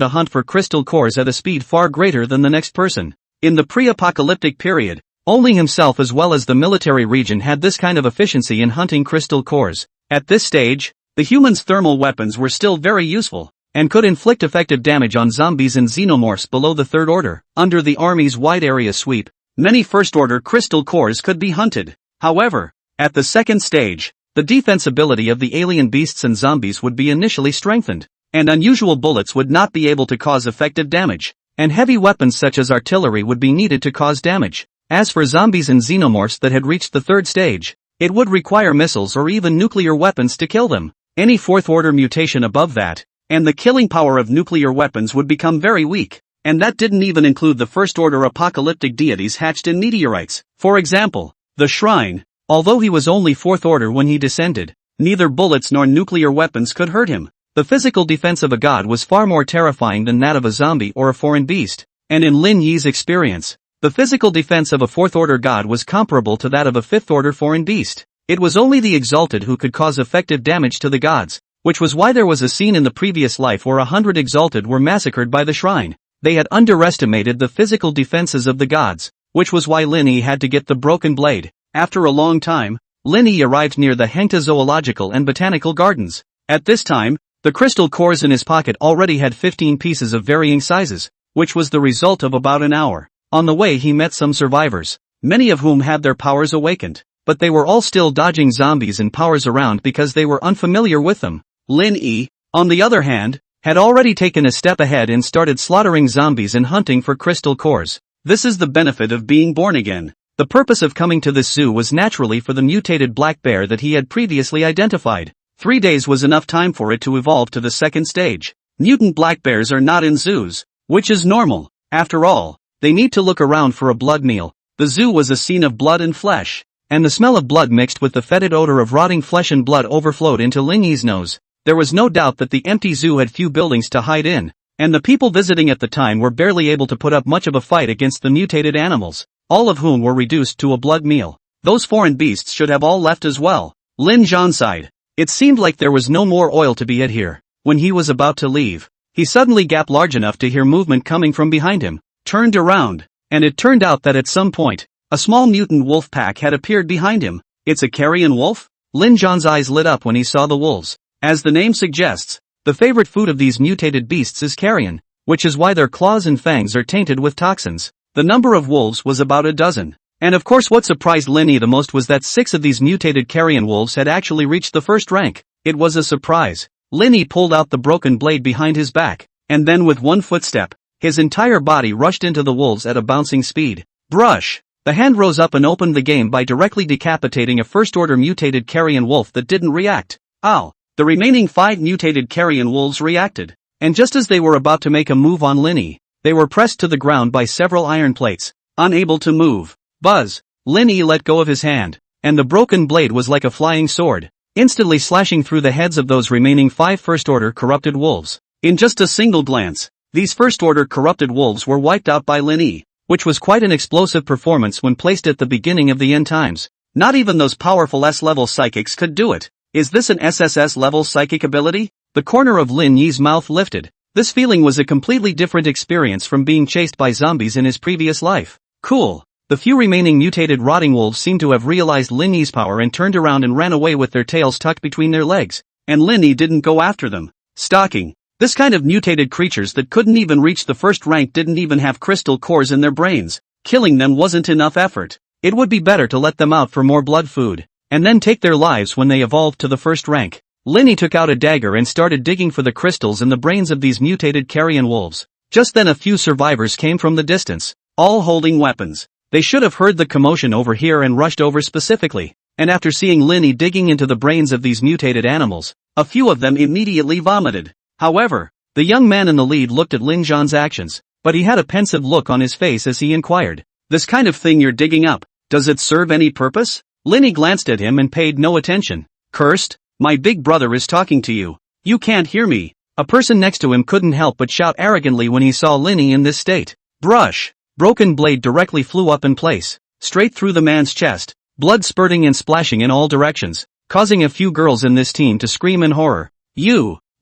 to hunt for crystal cores at a speed far greater than the next person. In the pre-apocalyptic period, only himself as well as the military region had this kind of efficiency in hunting crystal cores. At this stage, the humans' thermal weapons were still very useful, and could inflict effective damage on zombies and xenomorphs below the 3rd order. Under the army's wide area sweep, many first-order crystal cores could be hunted. However, at the 2nd stage, the defense ability of the alien beasts and zombies would be initially strengthened, and unusual bullets would not be able to cause effective damage, and heavy weapons such as artillery would be needed to cause damage. As for zombies and xenomorphs that had reached the 3rd stage, it would require missiles or even nuclear weapons to kill them. Any 4th-order mutation above that, and the killing power of nuclear weapons would become very weak, and that didn't even include the first-order apocalyptic deities hatched in meteorites. For example, the Shrine. Although he was only 4th order when he descended, neither bullets nor nuclear weapons could hurt him. The physical defense of a god was far more terrifying than that of a zombie or a foreign beast, and in Lin Yi's experience, the physical defense of a 4th-order god was comparable to that of a 5th-order foreign beast. It was only the exalted who could cause effective damage to the gods, which was why there was a scene in the previous life where 100 exalted were massacred by the shrine. They had underestimated the physical defenses of the gods, which was why Lin Yi had to get the broken blade. After a long time, Lin Yi arrived near the Hengta Zoological and Botanical Gardens. At this time, the crystal cores in his pocket already had 15 pieces of varying sizes, which was the result of about an hour. On the way he met some survivors, many of whom had their powers awakened, but they were all still dodging zombies and powers around because they were unfamiliar with them. Lin Yi, on the other hand, had already taken a step ahead and started slaughtering zombies and hunting for crystal cores. This is the benefit of being born again. The purpose of coming to this zoo was naturally for the mutated black bear that he had previously identified. 3 days was enough time for it to evolve to the 2nd stage. Mutant black bears are not in zoos, which is normal. After all, they need to look around for a blood meal. The zoo was a scene of blood and flesh, and the smell of blood mixed with the fetid odor of rotting flesh and blood overflowed into Lin Yi's nose. There was no doubt that the empty zoo had few buildings to hide in, and the people visiting at the time were barely able to put up much of a fight against the mutated animals, all of whom were reduced to a blood meal. Those foreign beasts should have all left as well. Lin Zhan sighed. It seemed like there was no more oil to be had here. When he was about to leave, he suddenly gaped large enough to hear movement coming from behind him, turned around, and it turned out that at some point, A small mutant wolf pack had appeared behind him. It's a carrion wolf? Lin Zhan's eyes lit up when he saw the wolves. As the name suggests, the favorite food of these mutated beasts is carrion, which is why their claws and fangs are tainted with toxins. The number of wolves was about a dozen. And of course what surprised Linny the most was that 6 of these mutated carrion wolves had actually reached the first rank. It was a surprise. Linny pulled out the broken blade behind his back, and then with one footstep, his entire body rushed into the wolves at a bouncing speed. Brush! The hand rose up and opened the game by directly decapitating a first-order mutated carrion wolf that didn't react. Ow! The remaining 5 mutated carrion wolves reacted. And just as they were about to make a move on Linny, they were pressed to the ground by several iron plates, unable to move. Buzz! Linny let go of his hand, and the broken blade was like a flying sword, instantly slashing through the heads of those remaining 5 first-order corrupted wolves. In just a single glance, these first-order corrupted wolves were wiped out by Linny, which was quite an explosive performance when placed at the beginning of the end times. Not even those powerful S-level psychics could do it. Is this an SSS-level psychic ability? The corner of Lin Yi's mouth lifted. This feeling was a completely different experience from being chased by zombies in his previous life. Cool. The few remaining mutated rotting wolves seemed to have realized Lin Yi's power and turned around and ran away with their tails tucked between their legs. And Lin Yi didn't go after them. Stalking. This kind of mutated creatures that couldn't even reach the first rank didn't even have crystal cores in their brains. Killing them wasn't enough effort. It would be better to let them out for more blood food, and then take their lives when they evolved to the first rank. Lin Yi took out a dagger and started digging for the crystals in the brains of these mutated carrion wolves. Just then a few survivors came from the distance, all holding weapons. They should have heard the commotion over here and rushed over specifically, and after seeing Lin Yi digging into the brains of these mutated animals, a few of them immediately vomited. However, the young man in the lead looked at Lin Zhan's actions, but he had a pensive look on his face as he inquired, "This kind of thing you're digging up, does it serve any purpose?" Lin Yi glanced at him and paid no attention. "Cursed, my big brother is talking to you. You can't hear me." A person next to him couldn't help but shout arrogantly when he saw Lin Yi in this state. Brush! Broken blade directly flew up in place, straight through the man's chest, blood spurting and splashing in all directions, causing a few girls in this team to scream in horror.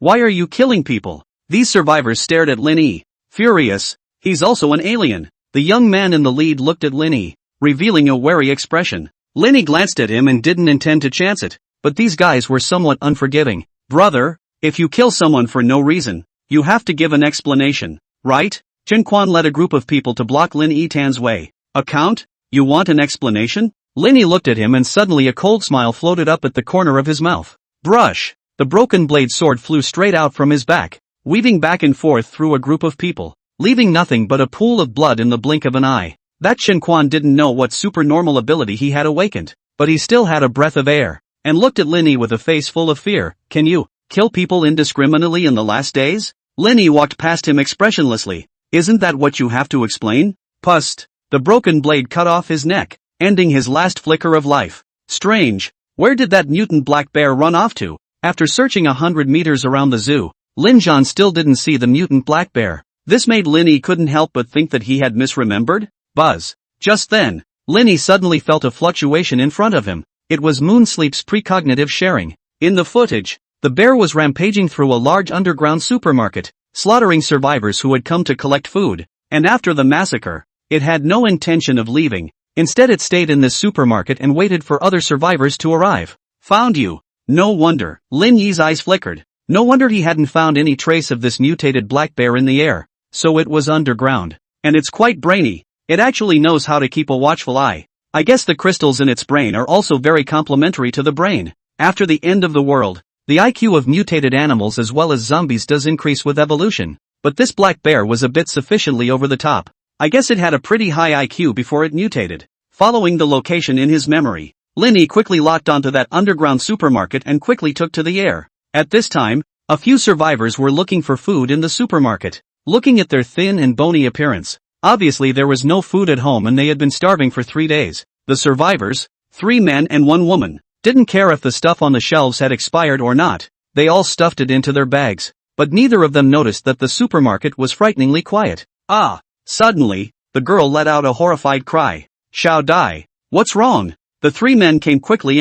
Why are you killing people?" These survivors stared at Lin Yi, furious. He's also an alien. The young man in the lead looked at Lin Yi, revealing a wary expression. Lin Yi glanced at him and didn't intend to chance it, but these guys were somewhat unforgiving. "Brother, if you kill someone for no reason, you have to give an explanation, right?" Chen Quan led a group of people to block Lin Yitan's way. "Account? You want an explanation?" Lin Yi looked at him and suddenly a cold smile floated up at the corner of his mouth. Brush! The broken blade sword flew straight out from his back, weaving back and forth through a group of people, leaving nothing but a pool of blood in the blink of an eye. That Chen Quan didn't know what supernormal ability he had awakened, but he still had a breath of air, and looked at Lin Yi with a face full of fear. "Can you kill people indiscriminately in the last days?" Lin Yi walked past him expressionlessly. "Isn't that what you have to explain?" Pust! The broken blade cut off his neck, ending his last flicker of life. Strange. Where did that mutant black bear run off to? After searching 100 meters around the zoo, Lin Zhan still didn't see the mutant black bear. This made Lin Yi couldn't help but think that he had misremembered. Buzz! Just then, Lin Yi suddenly felt a fluctuation in front of him. It was Moonsleep's precognitive sharing. In the footage, the bear was rampaging through a large underground supermarket, slaughtering survivors who had come to collect food, and after the massacre, it had no intention of leaving. Instead it stayed in this supermarket and waited for other survivors to arrive. "Found you." No wonder. Lin Yi's eyes flickered. No wonder he hadn't found any trace of this mutated black bear in the air. So it was underground. And it's quite brainy. It actually knows how to keep a watchful eye. I guess the crystals in its brain are also very complementary to the brain. After the end of the world, the IQ of mutated animals as well as zombies does increase with evolution. But this black bear was a bit sufficiently over the top. I guess it had a pretty high IQ before it mutated. Following the location in his memory, Lin Yi quickly locked onto that underground supermarket and quickly took to the air. At this time, a few survivors were looking for food in the supermarket. Looking at their thin and bony appearance, obviously there was no food at home and they had been starving for 3 days. The survivors, 3 men and 1 woman, didn't care if the stuff on the shelves had expired or not. They all stuffed it into their bags. But neither of them noticed that the supermarket was frighteningly quiet. Ah! Suddenly, the girl let out a horrified cry. "Xiao Dai, what's wrong?" The 3 men came quickly,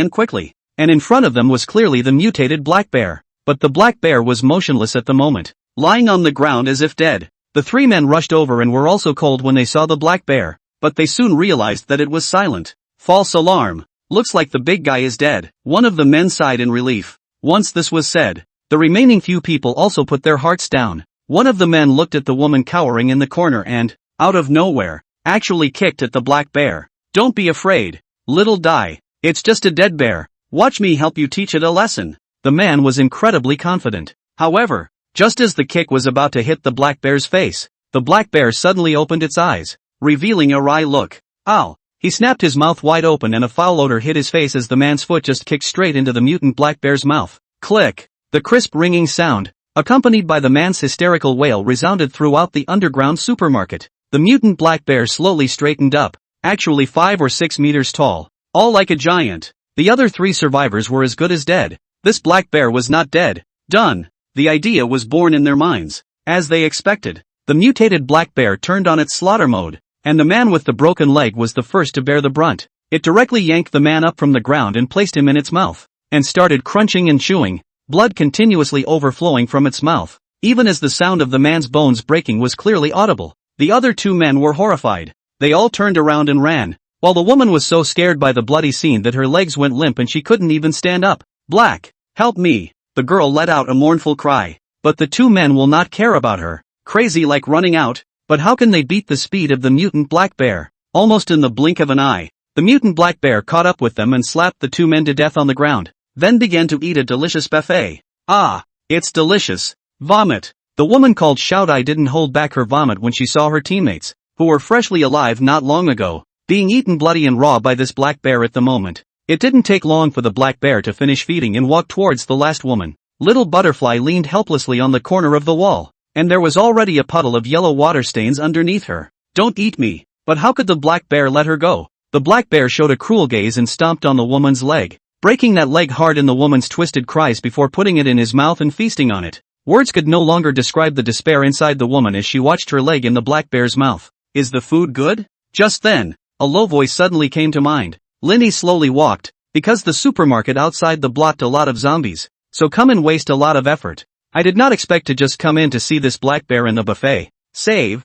and in front of them was clearly the mutated black bear. But the black bear was motionless at the moment, lying on the ground as if dead. The 3 men rushed over and were also cold when they saw the black bear. but they soon realized that it was silent. False alarm. Looks like the big guy is dead. One of the men sighed in relief. Once this was said, the remaining few people also put their hearts down. One of the men looked at the woman cowering in the corner and, out of nowhere, actually kicked at the black bear. Don't be afraid, little die. It's just a dead bear. Watch me help you teach it a lesson. The man was incredibly confident. However, just as the kick was about to hit the black bear's face, the black bear suddenly opened its eyes, revealing a wry look. Ow! He snapped his mouth wide open and a foul odor hit his face as the man's foot just kicked straight into the mutant black bear's mouth. Click! The crisp ringing sound, accompanied by the man's hysterical wail, resounded throughout the underground supermarket. The mutant black bear slowly straightened up, actually 5 or 6 meters tall, all like a giant. The other 3 survivors were as good as dead. This black bear was not dead. Done. The idea was born in their minds. As they expected, the mutated black bear turned on its slaughter mode, and the man with the broken leg was the first to bear the brunt. It directly yanked the man up from the ground and placed him in its mouth, and started crunching and chewing, blood continuously overflowing from its mouth. Even as the sound of the man's bones breaking was clearly audible, the other 2 men were horrified. They all turned around and ran, while the woman was so scared by the bloody scene that her legs went limp and she couldn't even stand up. Black, help me! The girl let out a mournful cry. But the 2 men will not care about her. Crazy like running out. But how can they beat the speed of the mutant black bear? Almost in the blink of an eye, the mutant black bear caught up with them and slapped the 2 men to death on the ground, then began to eat a delicious buffet. Ah, it's delicious. Vomit. The woman called Shout-Eye didn't hold back her vomit when she saw her teammates, who were freshly alive not long ago, being eaten bloody and raw by this black bear at the moment. It didn't take long for the black bear to finish feeding and walk towards the last woman. Little Butterfly leaned helplessly on the corner of the wall, and there was already a puddle of yellow water stains underneath her. Don't eat me. But how could the black bear let her go? The black bear showed a cruel gaze and stomped on the woman's leg, breaking that leg hard in the woman's twisted cries before putting it in his mouth and feasting on it. Words could no longer describe the despair inside the woman as she watched her leg in the black bear's mouth. Is the food good? Just then, a low voice suddenly came to mind. Linny slowly walked, because the supermarket outside blocked a lot of zombies, so come and waste a lot of effort. I did not expect to just come in to see this black bear in the buffet. Save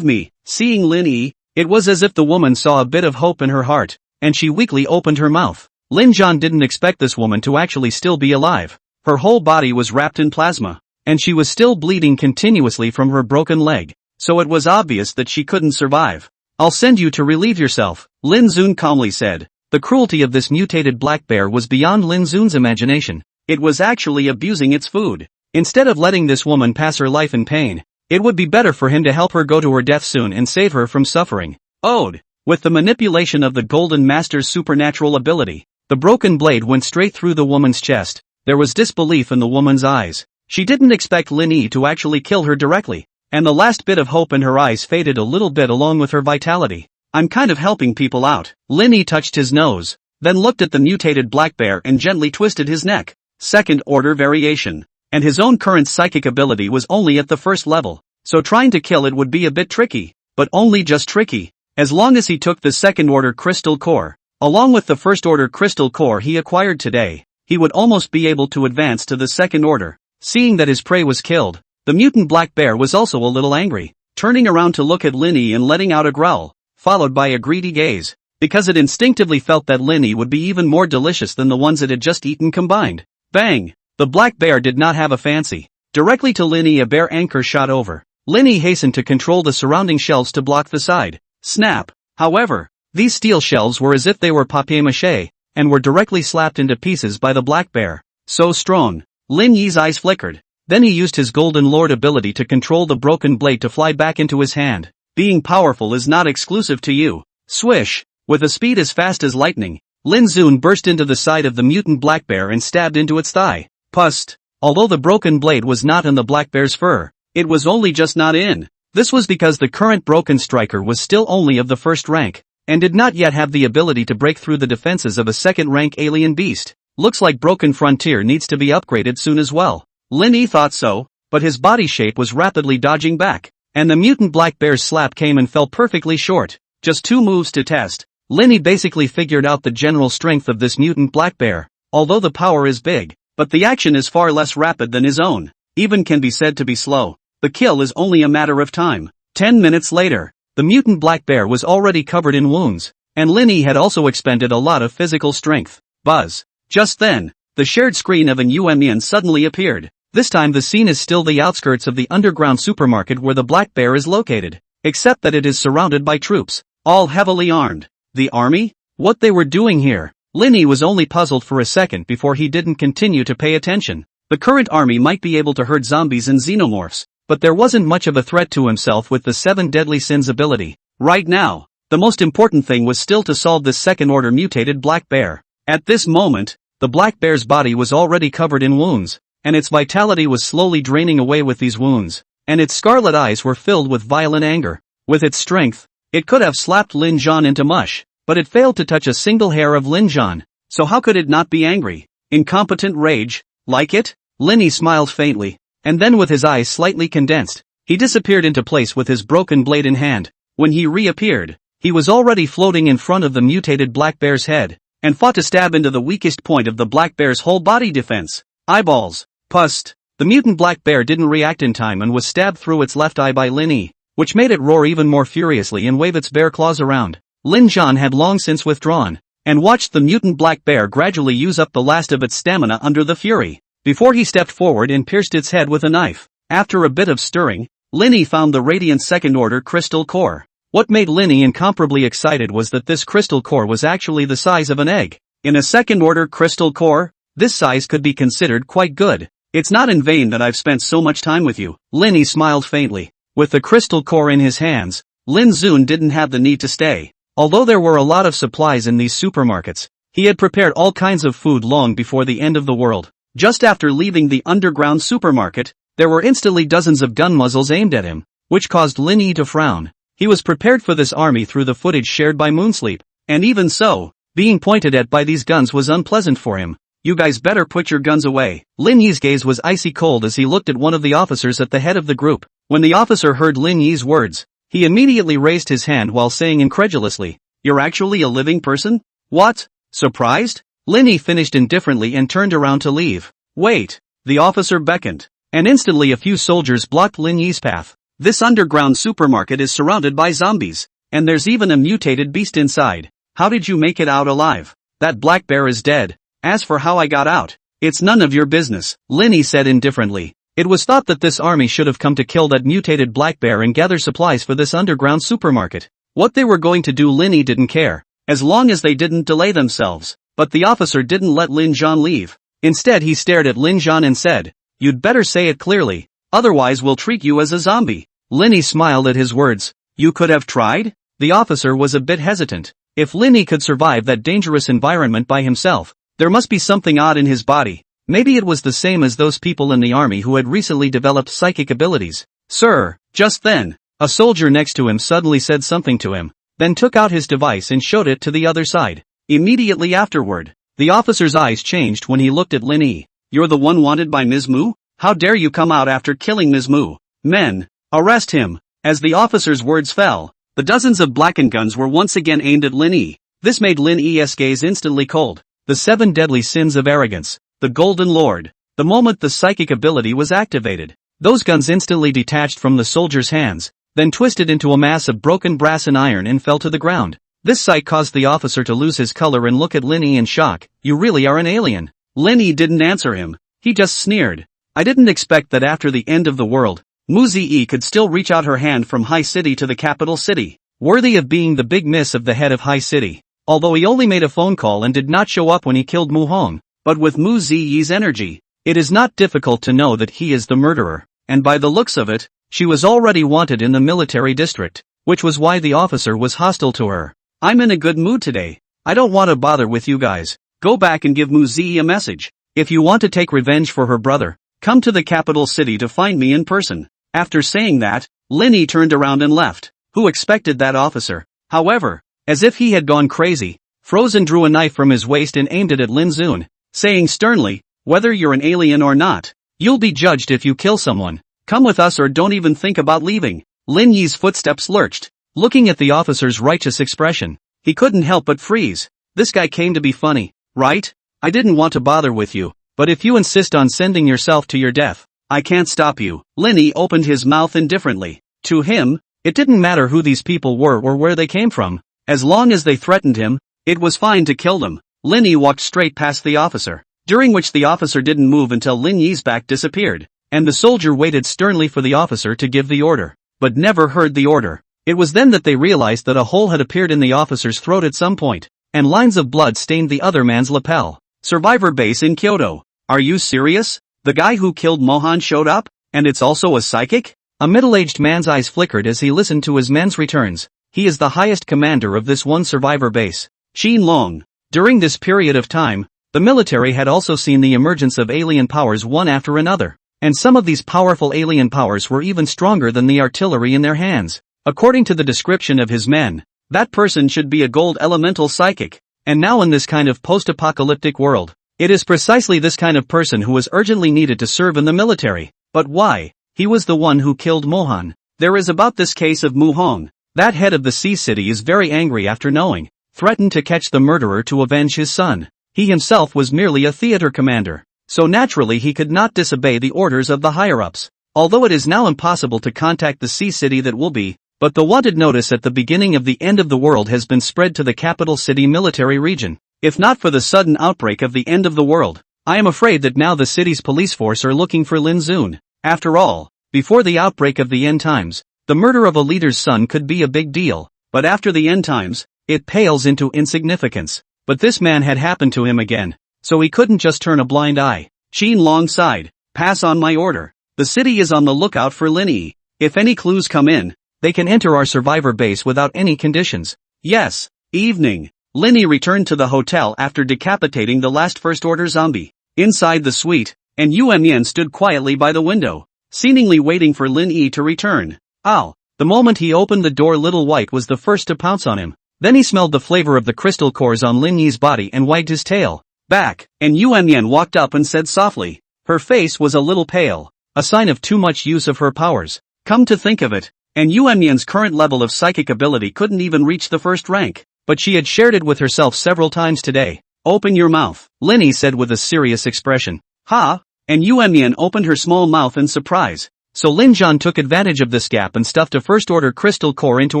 me. Seeing Linny, it was as if the woman saw a bit of hope in her heart, and she weakly opened her mouth. Lin Zhan didn't expect this woman to actually still be alive. Her whole body was wrapped in plasma, and she was still bleeding continuously from her broken leg, so it was obvious that she couldn't survive. I'll send you to relieve yourself, Lin Zun calmly said. The cruelty of this mutated black bear was beyond Lin Zun's imagination. It was actually abusing its food. Instead of letting this woman pass her life in pain, it would be better for him to help her go to her death soon and save her from suffering. Ode. With the manipulation of the Golden Master's supernatural ability, the broken blade went straight through the woman's chest. There was disbelief in the woman's eyes. She didn't expect Lin Yi to actually kill her directly, and the last bit of hope in her eyes faded a little bit along with her vitality. I'm kind of helping people out. Lin Yi touched his nose, then looked at the mutated black bear and gently twisted his neck. Second order variation. And his own current psychic ability was only at the first level, so trying to kill it would be a bit tricky, but only just tricky. As long as he took the second order crystal core, along with the first order crystal core he acquired today, he would almost be able to advance to the second order. Seeing that his prey was killed, the mutant black bear was also a little angry, turning around to look at Lin Yi and letting out a growl, followed by a greedy gaze, because it instinctively felt that Lin Yi would be even more delicious than the ones it had just eaten combined. Bang! The black bear did not have a fancy. Directly to Lin Yi a bear anchor shot over. Lin Yi hastened to control the surrounding shelves to block the side. Snap! However, these steel shelves were as if they were papier-mâché, and were directly slapped into pieces by the black bear. So strong. Lin Yi's eyes flickered. Then he used his Golden Lord ability to control the broken blade to fly back into his hand. Being powerful is not exclusive to you. Swish! With a speed as fast as lightning, Lin Zun burst into the side of the mutant black bear and stabbed into its thigh. Pust! Although the broken blade was not in the black bear's fur, it was only just not in. This was because the current broken striker was still only of the first rank, and did not yet have the ability to break through the defenses of a second-rank alien beast. Looks like Broken Frontier needs to be upgraded soon as well. Lin Yi thought so, but his body shape was rapidly dodging back, and the mutant black bear's slap came and fell perfectly short. Just 2 moves to test. Lin Yi basically figured out the general strength of this mutant black bear. Although the power is big, but the action is far less rapid than his own, even can be said to be slow. The kill is only a matter of time. 10 minutes later, The mutant black bear was already covered in wounds, and Lin Yi had also expended a lot of physical strength. Buzz. Just then, the shared screen of an UMN suddenly appeared. This time the scene is still the outskirts of the underground supermarket where the black bear is located, except that it is surrounded by troops, all heavily armed. The army? What they were doing here? Lin Yi was only puzzled for a second before he didn't continue to pay attention. The current army might be able to hurt zombies and xenomorphs, but there wasn't much of a threat to himself with the 7 deadly sins ability. Right now, the most important thing was still to solve this second-order mutated black bear. At this moment, the black bear's body was already covered in wounds, and its vitality was slowly draining away with these wounds, and its scarlet eyes were filled with violent anger. With its strength, it could have slapped Lin Zhan into mush, but it failed to touch a single hair of Lin Zhan, so how could it not be angry? Incompetent rage, like it? Lin Yi smiled faintly, and then with his eyes slightly condensed, he disappeared into place with his broken blade in hand. When he reappeared, he was already floating in front of the mutated black bear's head, and fought to stab into the weakest point of the black bear's whole body defense. Eyeballs. Pust. The mutant black bear didn't react in time and was stabbed through its left eye by Lin Yi, which made it roar even more furiously and wave its bear claws around. Lin Zhan had long since withdrawn, and watched the mutant black bear gradually use up the last of its stamina under the fury, before he stepped forward and pierced its head with a knife. After a bit of stirring, Lin Yi found the radiant second-order crystal core. What made Lin Yi incomparably excited was that this crystal core was actually the size of an egg. In a second-order crystal core, this size could be considered quite good. It's not in vain that I've spent so much time with you. Lin Yi smiled faintly. With the crystal core in his hands, Lin Zun didn't have the need to stay. Although there were a lot of supplies in these supermarkets, he had prepared all kinds of food long before the end of the world. Just after leaving the underground supermarket, there were instantly dozens of gun muzzles aimed at him, which caused Lin Yi to frown. He was prepared for this army through the footage shared by Moonsleep, and even so, being pointed at by these guns was unpleasant for him. You guys better put your guns away. Lin Yi's gaze was icy cold as he looked at one of the officers at the head of the group. When the officer heard Lin Yi's words, he immediately raised his hand while saying incredulously, "You're actually a living person? What? Surprised?" Lin Yi finished indifferently and turned around to leave. Wait. The officer beckoned, and instantly a few soldiers blocked Lin Yi's path. This underground supermarket is surrounded by zombies, and there's even a mutated beast inside. How did you make it out alive? That black bear is dead. As for how I got out, it's none of your business, Lin Yi said indifferently. It was thought that this army should have come to kill that mutated black bear and gather supplies for this underground supermarket. What they were going to do Lin Yi didn't care, as long as they didn't delay themselves. But the officer didn't let Lin Zhan leave. Instead he stared at Lin Zhan and said, "You'd better say it clearly, otherwise we'll treat you as a zombie." Lin Yi smiled at his words. You could have tried? The officer was a bit hesitant. If Lin Yi could survive that dangerous environment by himself, there must be something odd in his body. Maybe it was the same as those people in the army who had recently developed psychic abilities. Sir, just then, a soldier next to him suddenly said something to him, then took out his device and showed it to the other side. Immediately afterward, the officer's eyes changed when he looked at Lin Yi. You're the one wanted by Ms. Mu? How dare you come out after killing Ms. Mu? Men, arrest him. As the officer's words fell, the dozens of blackened guns were once again aimed at Lin Yi. This made Lin Yi's gaze instantly cold. The 7 deadly sins of arrogance. The Golden Lord. The moment the psychic ability was activated, those guns instantly detached from the soldier's hands, then twisted into a mass of broken brass and iron and fell to the ground. This sight caused the officer to lose his color and look at Lin Yi in shock. You really are an alien. Lin Yi didn't answer him. He just sneered. I didn't expect that after the end of the world, Mu Ziyi could still reach out her hand from High City to the capital city, worthy of being the big miss of the head of High City. Although he only made a phone call and did not show up when he killed Mu Hong, but with Mu Ziyi's energy, it is not difficult to know that he is the murderer, and by the looks of it, she was already wanted in the military district, which was why the officer was hostile to her. I'm in a good mood today. I don't want to bother with you guys. Go back and give Mu Ziyi a message. If you want to take revenge for her brother, come to the capital city to find me in person. After saying that, Lin Yi turned around and left. Who expected that officer? However, as if he had gone crazy, Frozen drew a knife from his waist and aimed it at Lin Zun, saying sternly, whether you're an alien or not, you'll be judged if you kill someone. Come with us or don't even think about leaving. Lin Yi's footsteps lurched. Looking at the officer's righteous expression, he couldn't help but freeze. This guy came to be funny, right? I didn't want to bother with you, but if you insist on sending yourself to your death, I can't stop you. Lin Yi opened his mouth indifferently. To him, It didn't matter who these people were or where they came from. As long as they threatened him, it was fine to kill them. Lin Yi walked straight past the officer, during which the officer didn't move until Lin Yi's back disappeared, and the soldier waited sternly for the officer to give the order, but never heard the order. It was then that they realized that a hole had appeared in the officer's throat at some point, and lines of blood stained the other man's lapel. Survivor base in Kyoto. Are you serious? The guy who killed Mohan showed up? And it's also a psychic? A middle-aged man's eyes flickered as he listened to his men's returns. He is the highest commander of this one survivor base, Qin Long. During this period of time, the military had also seen the emergence of alien powers one after another, and some of these powerful alien powers were even stronger than the artillery in their hands. According to the description of his men, that person should be a gold elemental psychic, and now in this kind of post-apocalyptic world, it is precisely this kind of person who was urgently needed to serve in the military. But why? He was the one who killed Mohan. There is about this case of Mu Hong. That head of the sea city is very angry after knowing, threatened to catch the murderer to avenge his son. He himself was merely a theater commander, so naturally he could not disobey the orders of the higher-ups. Although it is now impossible to contact the sea city that will be, but the wanted notice at the beginning of the end of the world has been spread to the capital city military region. If not for the sudden outbreak of the end of the world, I am afraid that now the city's police force are looking for Lin Zun. After all, before the outbreak of the end times, the murder of a leader's son could be a big deal, but after the end times, it pales into insignificance. But this man had happened to him again, so he couldn't just turn a blind eye. Qin Long sighed. Pass on my order. The city is on the lookout for Lin Yi. If any clues come in, they can enter our survivor base without any conditions. Yes. Evening. Lin Yi returned to the hotel after decapitating the last first-order zombie. Inside the suite, and Yuan Yan stood quietly by the window, seemingly waiting for Lin Yi to return. Ow! The moment he opened the door, Little White was the first to pounce on him. Then he smelled the flavor of the crystal cores on Lin Yi's body and wagged his tail. Back, and Yuan Yan walked up and said softly. Her face was a little pale, a sign of too much use of her powers. Come to think of it, and Yuan Yan's current level of psychic ability couldn't even reach the first rank, but she had shared it with herself several times today. Open your mouth, Lin Yi said with a serious expression. Ha! And Yuan Yan opened her small mouth in surprise. So Lin Zhan took advantage of this gap and stuffed a first-order crystal core into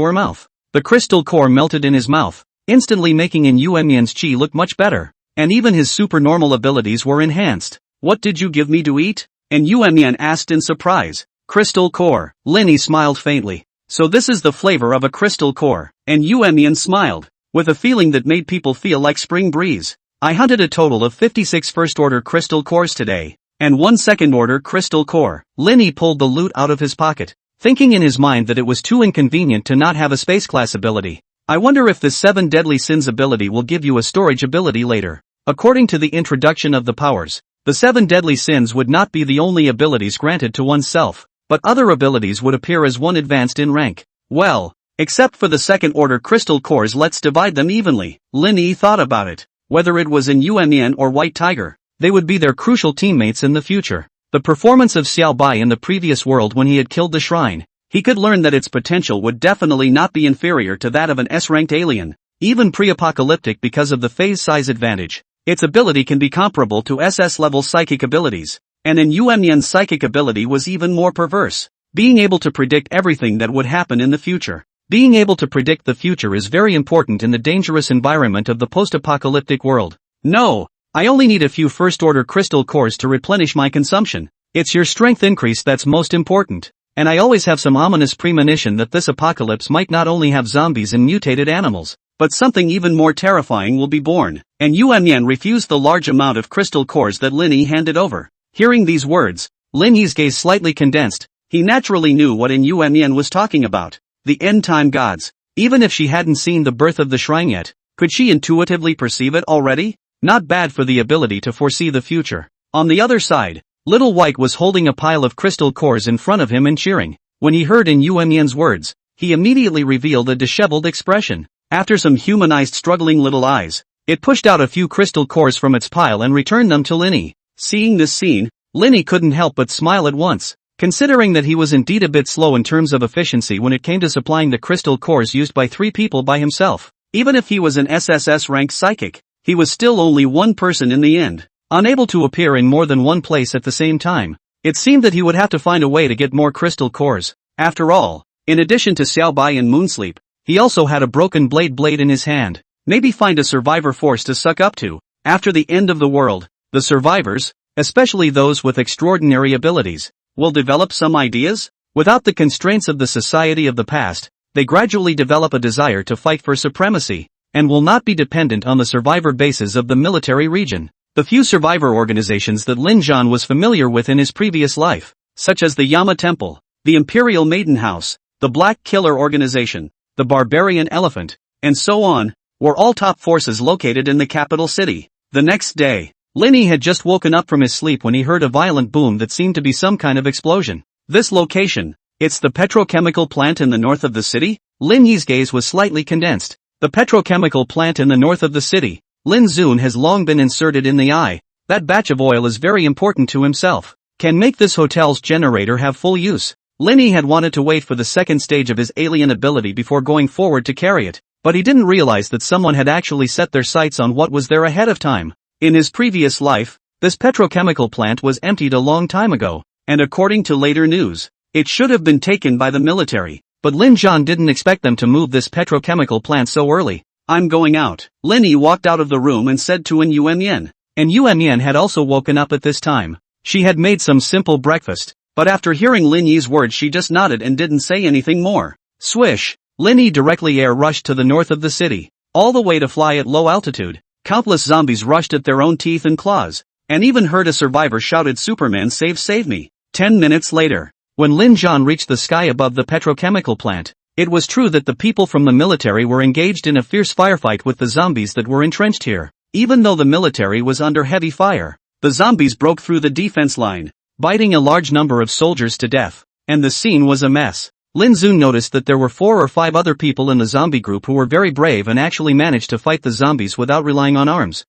her mouth. The crystal core melted in his mouth, instantly making Yuan Yan's chi look much better, and even his supernormal abilities were enhanced. What did you give me to eat? And Yuan Yan asked in surprise. Crystal core. Lin Yi smiled faintly. So this is the flavor of a crystal core. And Yuan Yan smiled, with a feeling that made people feel like spring breeze. I hunted a total of 56 first-order crystal cores today, and 1 second-order crystal core. Lin Yi pulled the loot out of his pocket, thinking in his mind that it was too inconvenient to not have a space class ability. I wonder if this 7 deadly sins ability will give you a storage ability later. According to the introduction of the powers, the 7 deadly sins would not be the only abilities granted to oneself, but other abilities would appear as one advanced in rank. Well, except for the second-order crystal cores, let's divide them evenly. Lin Yi thought about it. Whether it was in Yuan Yan or White Tiger, they would be their crucial teammates in the future. The performance of Xiao Bai in the previous world when he had killed the shrine, he could learn that its potential would definitely not be inferior to that of an S-ranked alien, even pre-apocalyptic because of the phase size advantage. Its ability can be comparable to SS-level psychic abilities, and in Yuan Yan's psychic ability was even more perverse, being able to predict everything that would happen in the future. Being able to predict the future is very important in the dangerous environment of the post-apocalyptic world. No, I only need a few first-order crystal cores to replenish my consumption. It's your strength increase that's most important. And I always have some ominous premonition that this apocalypse might not only have zombies and mutated animals, but something even more terrifying will be born. And Yuan Yan refused the large amount of crystal cores that Lin Yi handed over. Hearing these words, Lin Yi's gaze slightly condensed. He naturally knew what Yuan Yan was talking about. The end-time gods. Even if she hadn't seen the birth of the shrine yet, could she intuitively perceive it already? Not bad for the ability to foresee the future. On the other side, Little White was holding a pile of crystal cores in front of him and cheering. When he heard Yuan Yan's words, he immediately revealed a disheveled expression. After some humanized struggling little eyes, it pushed out a few crystal cores from its pile and returned them to Lin Yi. Seeing this scene, Lin Yi couldn't help but smile at once. Considering that he was indeed a bit slow in terms of efficiency when it came to supplying the crystal cores used by 3 people by himself. Even if he was an SSS-ranked psychic, he was still only one person in the end, unable to appear in more than one place at the same time. It seemed that he would have to find a way to get more crystal cores. After all, In addition to Xiao Bai and Moonsleep, he also had a broken blade in his hand. Maybe find a survivor force to suck up to. After the end of the world, the survivors, especially those with extraordinary abilities, will develop some ideas? Without the constraints of the society of the past, they gradually develop a desire to fight for supremacy, and will not be dependent on the survivor bases of the military region. The few survivor organizations that Lin Zhan was familiar with in his previous life, such as the Yama Temple, the Imperial Maiden House, the Black Killer Organization, the Barbarian Elephant, and so on, were all top forces located in the capital city. The next day, Linny had just woken up from his sleep when he heard a violent boom that seemed to be some kind of explosion. This location, it's the petrochemical plant in the north of the city? Lin Yi's gaze was slightly condensed. The petrochemical plant in the north of the city. Lin Zun has long been inserted in the eye. That batch of oil is very important to himself. Can make this hotel's generator have full use. Linny had wanted to wait for the second stage of his alien ability before going forward to carry it, but he didn't realize that someone had actually set their sights on what was there ahead of time. In his previous life, this petrochemical plant was emptied a long time ago, and according to later news, it should have been taken by the military, but Lin Zhan didn't expect them to move this petrochemical plant so early. I'm going out. Linny walked out of the room and said to Yuan, and Yuan had also woken up at this time. She had made some simple breakfast, but after hearing Lin Yi's words she just nodded and didn't say anything more. Swish! Lin Yi directly air rushed to the north of the city, all the way to fly at low altitude. Countless zombies rushed at their own teeth and claws, and even heard a survivor shouted Superman save me. 10 minutes later, when Lin Zhan reached the sky above the petrochemical plant, it was true that the people from the military were engaged in a fierce firefight with the zombies that were entrenched here. Even though the military was under heavy fire, the zombies broke through the defense line, biting a large number of soldiers to death, and the scene was a mess. Lin Zun noticed that there were 4 or 5 other people in the zombie group who were very brave and actually managed to fight the zombies without relying on arms.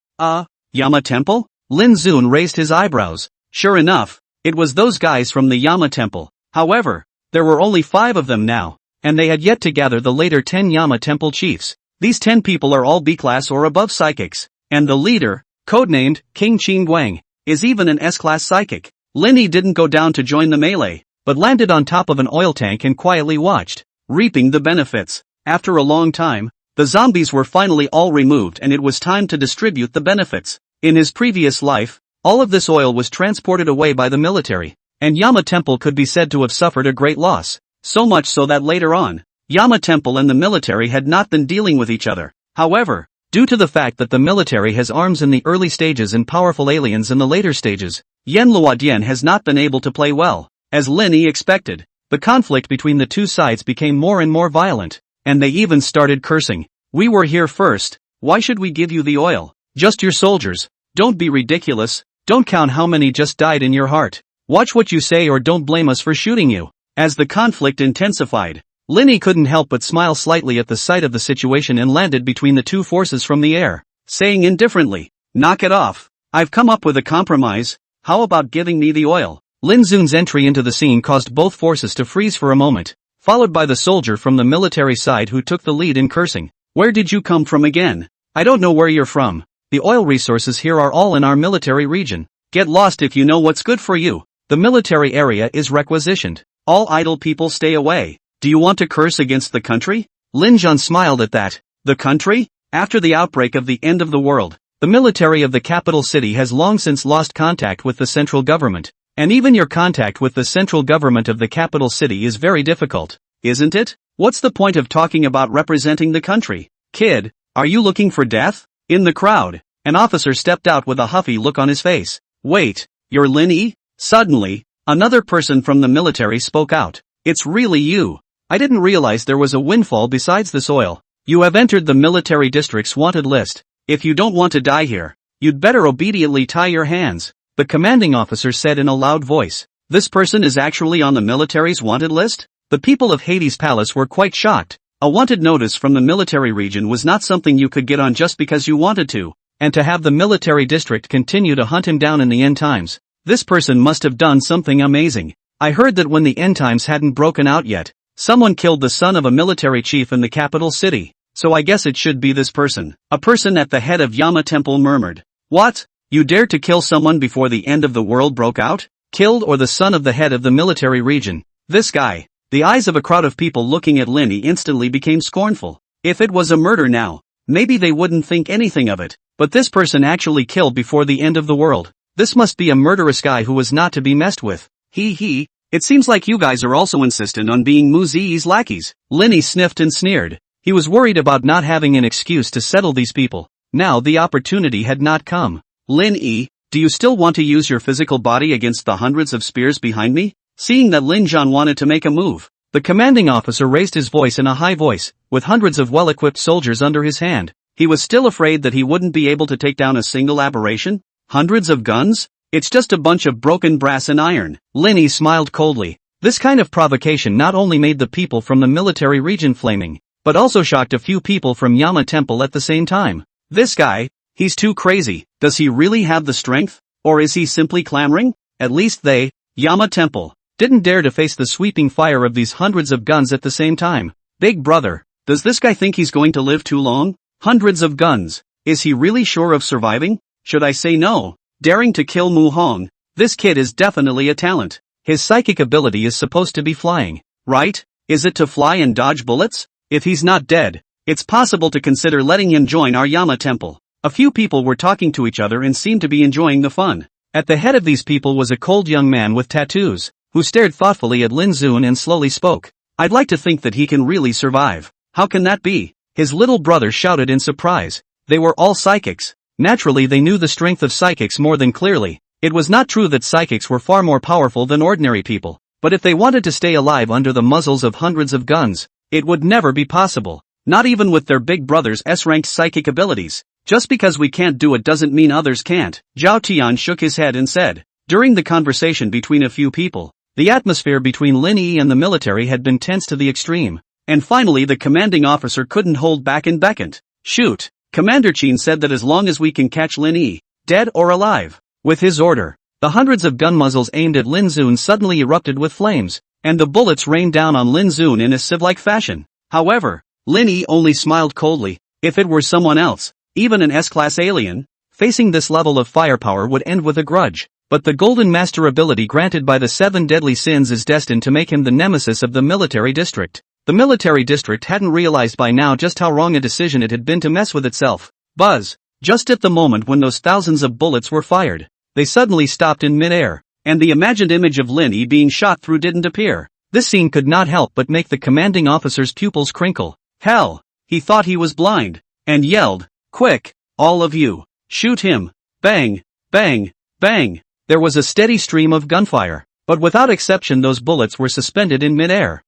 Yama Temple? Lin Zun raised his eyebrows. Sure enough, it was those guys from the Yama Temple. However, there were only 5 of them now, and they had yet to gather the later 10 Yama Temple chiefs. These 10 people are all B-class or above psychics, and the leader, codenamed King Qin Guang, is even an S-class psychic. Linny didn't go down to join the melee, but landed on top of an oil tank and quietly watched, reaping the benefits. After a long time, the zombies were finally all removed and it was time to distribute the benefits. In his previous life, all of this oil was transported away by the military, and Yama Temple could be said to have suffered a great loss. So much so that later on, Yama Temple and the military had not been dealing with each other. However, due to the fact that the military has arms in the early stages and powerful aliens in the later stages, Yen Luodian has not been able to play well. As Lin Yi expected, the conflict between the two sides became more and more violent, and they even started cursing. We were here first, why should we give you the oil? Just your soldiers. Don't be ridiculous, don't count how many just died in your heart. Watch what you say or don't blame us for shooting you. As the conflict intensified, Lin Yi couldn't help but smile slightly at the sight of the situation and landed between the two forces from the air, saying indifferently, knock it off. I've come up with a compromise, how about giving me the oil? Lin Zun's entry into the scene caused both forces to freeze for a moment, followed by the soldier from the military side who took the lead in cursing. Where did you come from again? I don't know where you're from. The oil resources here are all in our military region. Get lost if you know what's good for you. The military area is requisitioned. All idle people stay away. Do you want to curse against the country? Lin Zhan smiled at that. The country? After the outbreak of the end of the world, the military of the capital city has long since lost contact with the central government. And even your contact with the central government of the capital city is very difficult, isn't it? What's the point of talking about representing the country? Kid, are you looking for death? In the crowd, an officer stepped out with a huffy look on his face. Wait, you're Lin Yi? Suddenly, another person from the military spoke out. It's really you. I didn't realize there was a windfall besides this oil. You have entered the military district's wanted list. If you don't want to die here, you'd better obediently tie your hands. The commanding officer said in a loud voice. This person is actually on the military's wanted list? The people of Hades Palace were quite shocked. A wanted notice from the military region was not something you could get on just because you wanted to, and to have the military district continue to hunt him down in the end times. This person must have done something amazing. I heard that when the end times hadn't broken out yet, someone killed the son of a military chief in the capital city, so I guess it should be this person. A person at the head of Yama Temple murmured. What? You dared to kill someone before the end of the world broke out? Killed or the son of the head of the military region? This guy, The eyes of a crowd of people looking at Lin Yi instantly became scornful. If it was a murder now, maybe they wouldn't think anything of it, but this person actually killed before the end of the world. This must be a murderous guy who was not to be messed with. He. It seems like you guys are also insistent on being Mu Ziyi's lackeys. Lin Yi sniffed and sneered. He was worried about not having an excuse to settle these people. Now the opportunity had not come. Lin Yi, do you still want to use your physical body against the hundreds of spears behind me? Seeing that Lin Zhan wanted to make a move, the commanding officer raised his voice in a high voice, with hundreds of well-equipped soldiers under his hand. He was still afraid that he wouldn't be able to take down a single aberration? Hundreds of guns? It's just a bunch of broken brass and iron. Lin Yi smiled coldly. This kind of provocation not only made the people from the military region flaming, but also shocked a few people from Yama Temple at the same time. This guy, he's too crazy. Does he really have the strength? Or is he simply clamoring? At least they, Yama Temple, didn't dare to face the sweeping fire of these hundreds of guns at the same time. Big brother, does this guy think he's going to live too long? Hundreds of guns. Is he really sure of surviving? Should I say no? Daring to kill Mu Hong. This kid is definitely a talent. His psychic ability is supposed to be flying, right? Is it to fly and dodge bullets? If he's not dead, it's possible to consider letting him join our Yama Temple. A few people were talking to each other and seemed to be enjoying the fun. At the head of these people was a cold young man with tattoos, who stared thoughtfully at Lin Zun and slowly spoke. I'd like to think that he can really survive. How can that be? His little brother shouted in surprise. They were all psychics. Naturally they knew the strength of psychics more than clearly. It was not true that psychics were far more powerful than ordinary people, but if they wanted to stay alive under the muzzles of hundreds of guns, it would never be possible. Not even with their big brother's S-ranked psychic abilities. Just because we can't do it doesn't mean others can't. Zhao Tian shook his head and said. During the conversation between a few people, the atmosphere between Lin Yi and the military had been tense to the extreme. And finally the commanding officer couldn't hold back and beckoned. Shoot! Commander Qin said that as long as we can catch Lin Yi, dead or alive. With his order, the hundreds of gun muzzles aimed at Lin Zun suddenly erupted with flames, and the bullets rained down on Lin Zun in a sieve-like fashion. However, Lin Yi only smiled coldly. If it were someone else, even an S-class alien, facing this level of firepower would end with a grudge. But the Golden Master ability granted by the 7 deadly sins is destined to make him the nemesis of the military district. The military district hadn't realized by now just how wrong a decision it had been to mess with itself. Buzz! Just at the moment when those thousands of bullets were fired, they suddenly stopped in mid-air, and the imagined image of Lin Yi being shot through didn't appear. This scene could not help but make the commanding officer's pupils crinkle. Hell! He thought he was blind, and yelled, "Quick, all of you, shoot him!" Bang! Bang! Bang! There was a steady stream of gunfire, but without exception those bullets were suspended in mid-air.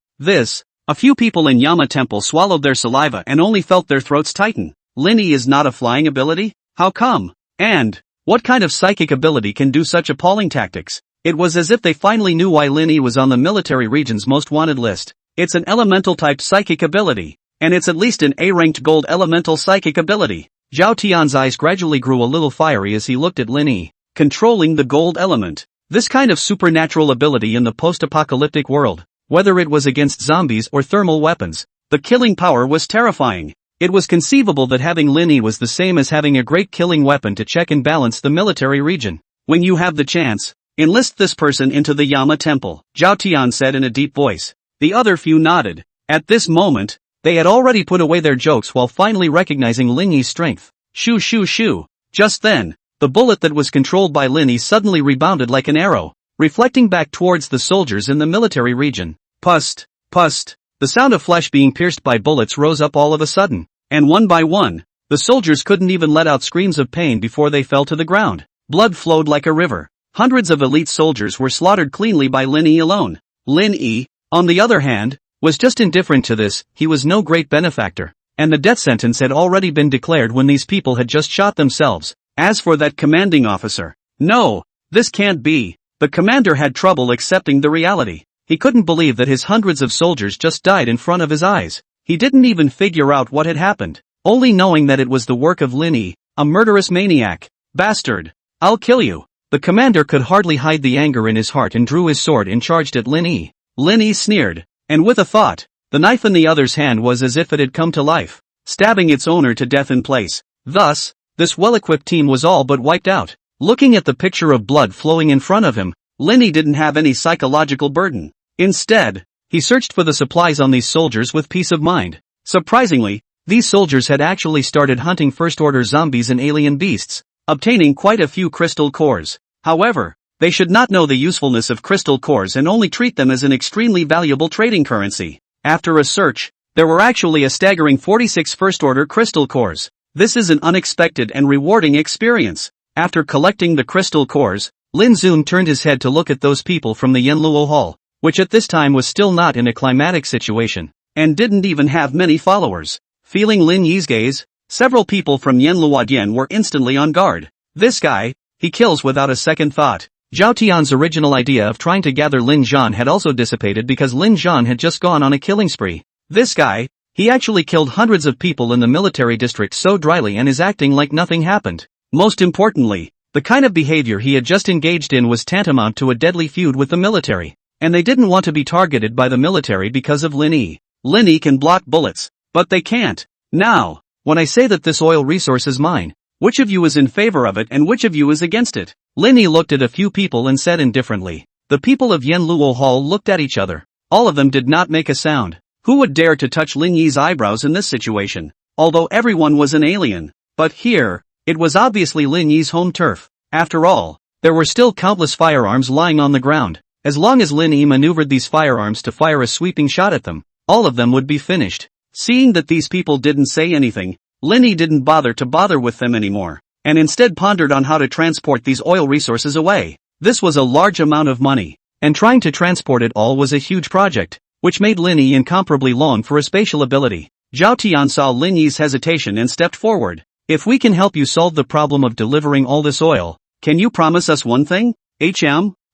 A few people in Yama Temple swallowed their saliva and only felt their throats tighten. Lin Yi is not a flying ability? How come? And what kind of psychic ability can do such appalling tactics? It was as if they finally knew why Lin Yi was on the military region's most wanted list. It's an elemental type psychic ability, and it's at least an A-ranked gold elemental psychic ability. Zhao Tian's eyes gradually grew a little fiery as he looked at Lin Yi, controlling the gold element. This kind of supernatural ability in the post-apocalyptic world, whether it was against zombies or thermal weapons, the killing power was terrifying. It was conceivable that having Lin Yi was the same as having a great killing weapon to check and balance the military region. When you have the chance, enlist this person into the Yama Temple, Zhao Tian said in a deep voice. The other few nodded. At this moment, they had already put away their jokes while finally recognizing Lin Yi's strength. Shoo shoo shoo. Just then, the bullet that was controlled by Lin Yi suddenly rebounded like an arrow, reflecting back towards the soldiers in the military region. Pust, pust. The sound of flesh being pierced by bullets rose up all of a sudden, and one by one, the soldiers couldn't even let out screams of pain before they fell to the ground. Blood flowed like a river. Hundreds of elite soldiers were slaughtered cleanly by Lin Yi alone. Lin Yi, on the other hand, was just indifferent to this. He was no great benefactor, and the death sentence had already been declared when these people had just shot themselves. As for that commanding officer, no, this can't be. The commander had trouble accepting the reality. He couldn't believe that his hundreds of soldiers just died in front of his eyes. He didn't even figure out what had happened, only knowing that it was the work of Lin Yi, a murderous maniac. Bastard! I'll kill you! The commander could hardly hide the anger in his heart and drew his sword and charged at Lin Yi. Lin Yi sneered, and with a thought, the knife in the other's hand was as if it had come to life, stabbing its owner to death in place. Thus, this well-equipped team was all but wiped out. Looking at the picture of blood flowing in front of him, Lin Yi didn't have any psychological burden. Instead, he searched for the supplies on these soldiers with peace of mind. Surprisingly, these soldiers had actually started hunting first-order zombies and alien beasts, obtaining quite a few crystal cores. However, they should not know the usefulness of crystal cores and only treat them as an extremely valuable trading currency. After a search, there were actually a staggering 46 first-order crystal cores. This is an unexpected and rewarding experience. After collecting the crystal cores, Lin Zun turned his head to look at those people from the Yanluo Hall, which at this time was still not in a climatic situation, and didn't even have many followers. Feeling Lin Yi's gaze, several people from Yanluo Dian were instantly on guard. This guy, he kills without a second thought. Zhao Tian's original idea of trying to gather Lin Zhan had also dissipated because Lin Zhan had just gone on a killing spree. This guy, he actually killed hundreds of people in the military district so dryly and is acting like nothing happened. Most importantly, the kind of behavior he had just engaged in was tantamount to a deadly feud with the military. And they didn't want to be targeted by the military because of Lin Yi. Lin Yi can block bullets, but they can't. Now, when I say that this oil resource is mine, which of you is in favor of it and which of you is against it? Lin Yi looked at a few people and said indifferently. The people of Yanluo Hall looked at each other. All of them did not make a sound. Who would dare to touch Lin Yi's eyebrows in this situation? Although everyone was an alien. But here, it was obviously Lin Yi's home turf. After all, there were still countless firearms lying on the ground. As long as Lin Yi maneuvered these firearms to fire a sweeping shot at them, all of them would be finished. Seeing that these people didn't say anything, Lin Yi didn't bother with them anymore, and instead pondered on how to transport these oil resources away. This was a large amount of money, and trying to transport it all was a huge project, which made Lin Yi incomparably long for a spatial ability. Zhao Tian saw Lin Yi's hesitation and stepped forward. If we can help you solve the problem of delivering all this oil, can you promise us one thing?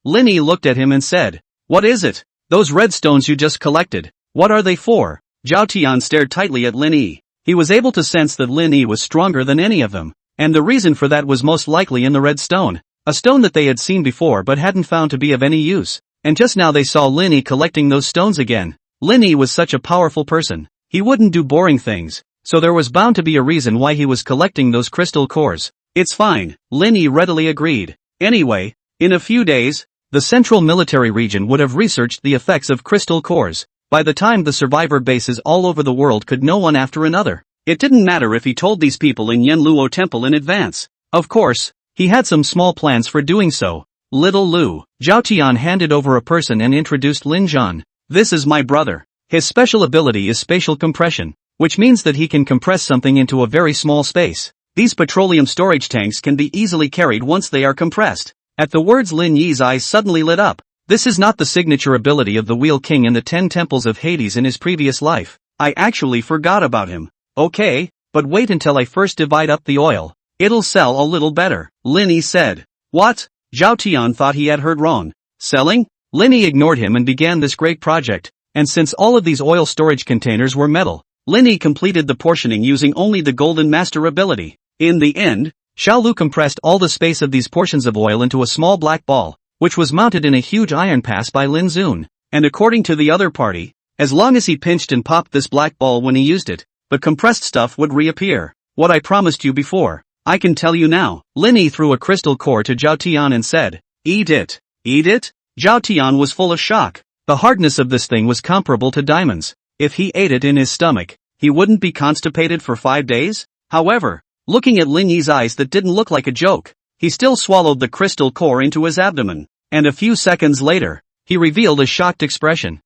Lin Yi looked at him and said, "What is it? Those red stones you just collected, what are they for?" Zhao Tian stared tightly at Lin Yi. He was able to sense that Lin Yi was stronger than any of them, and the reason for that was most likely in the red stone, a stone that they had seen before but hadn't found to be of any use. And just now they saw Lin Yi collecting those stones again. Lin Yi was such a powerful person. He wouldn't do boring things, so there was bound to be a reason why he was collecting those crystal cores. It's fine, Lin Yi readily agreed. Anyway, in a few days, the central military region would have researched the effects of crystal cores. By the time the survivor bases all over the world could know one after another, it didn't matter if he told these people in Yanluo Temple in advance. Of course, he had some small plans for doing so. Little Lu. Zhao Tian handed over a person and introduced Lin Zhan. This is my brother. His special ability is spatial compression, which means that he can compress something into a very small space. These petroleum storage tanks can be easily carried once they are compressed. At the words, Lin Yi's eyes suddenly lit up. This is not the signature ability of the Wheel King in the 10 Temples of Hades in his previous life. I actually forgot about him. Okay, but wait until I first divide up the oil. It'll sell a little better, Lin Yi said. What? Zhao Tian thought he had heard wrong. Selling? Lin Yi ignored him and began this great project, and since all of these oil storage containers were metal, Lin Yi completed the portioning using only the Golden Master ability. In the end, Xiao Lu compressed all the space of these portions of oil into a small black ball, which was mounted in a huge iron pass by Lin Zun, and according to the other party, as long as he pinched and popped this black ball when he used it, the compressed stuff would reappear. What I promised you before, I can tell you now. Lin Yi threw a crystal core to Zhao Tian and said, "Eat it." Eat it? Zhao Tian was full of shock. The hardness of this thing was comparable to diamonds. If he ate it in his stomach, he wouldn't be constipated for 5 days? However, looking at Lin Yi's eyes that didn't look like a joke, he still swallowed the crystal core into his abdomen, and a few seconds later, he revealed a shocked expression.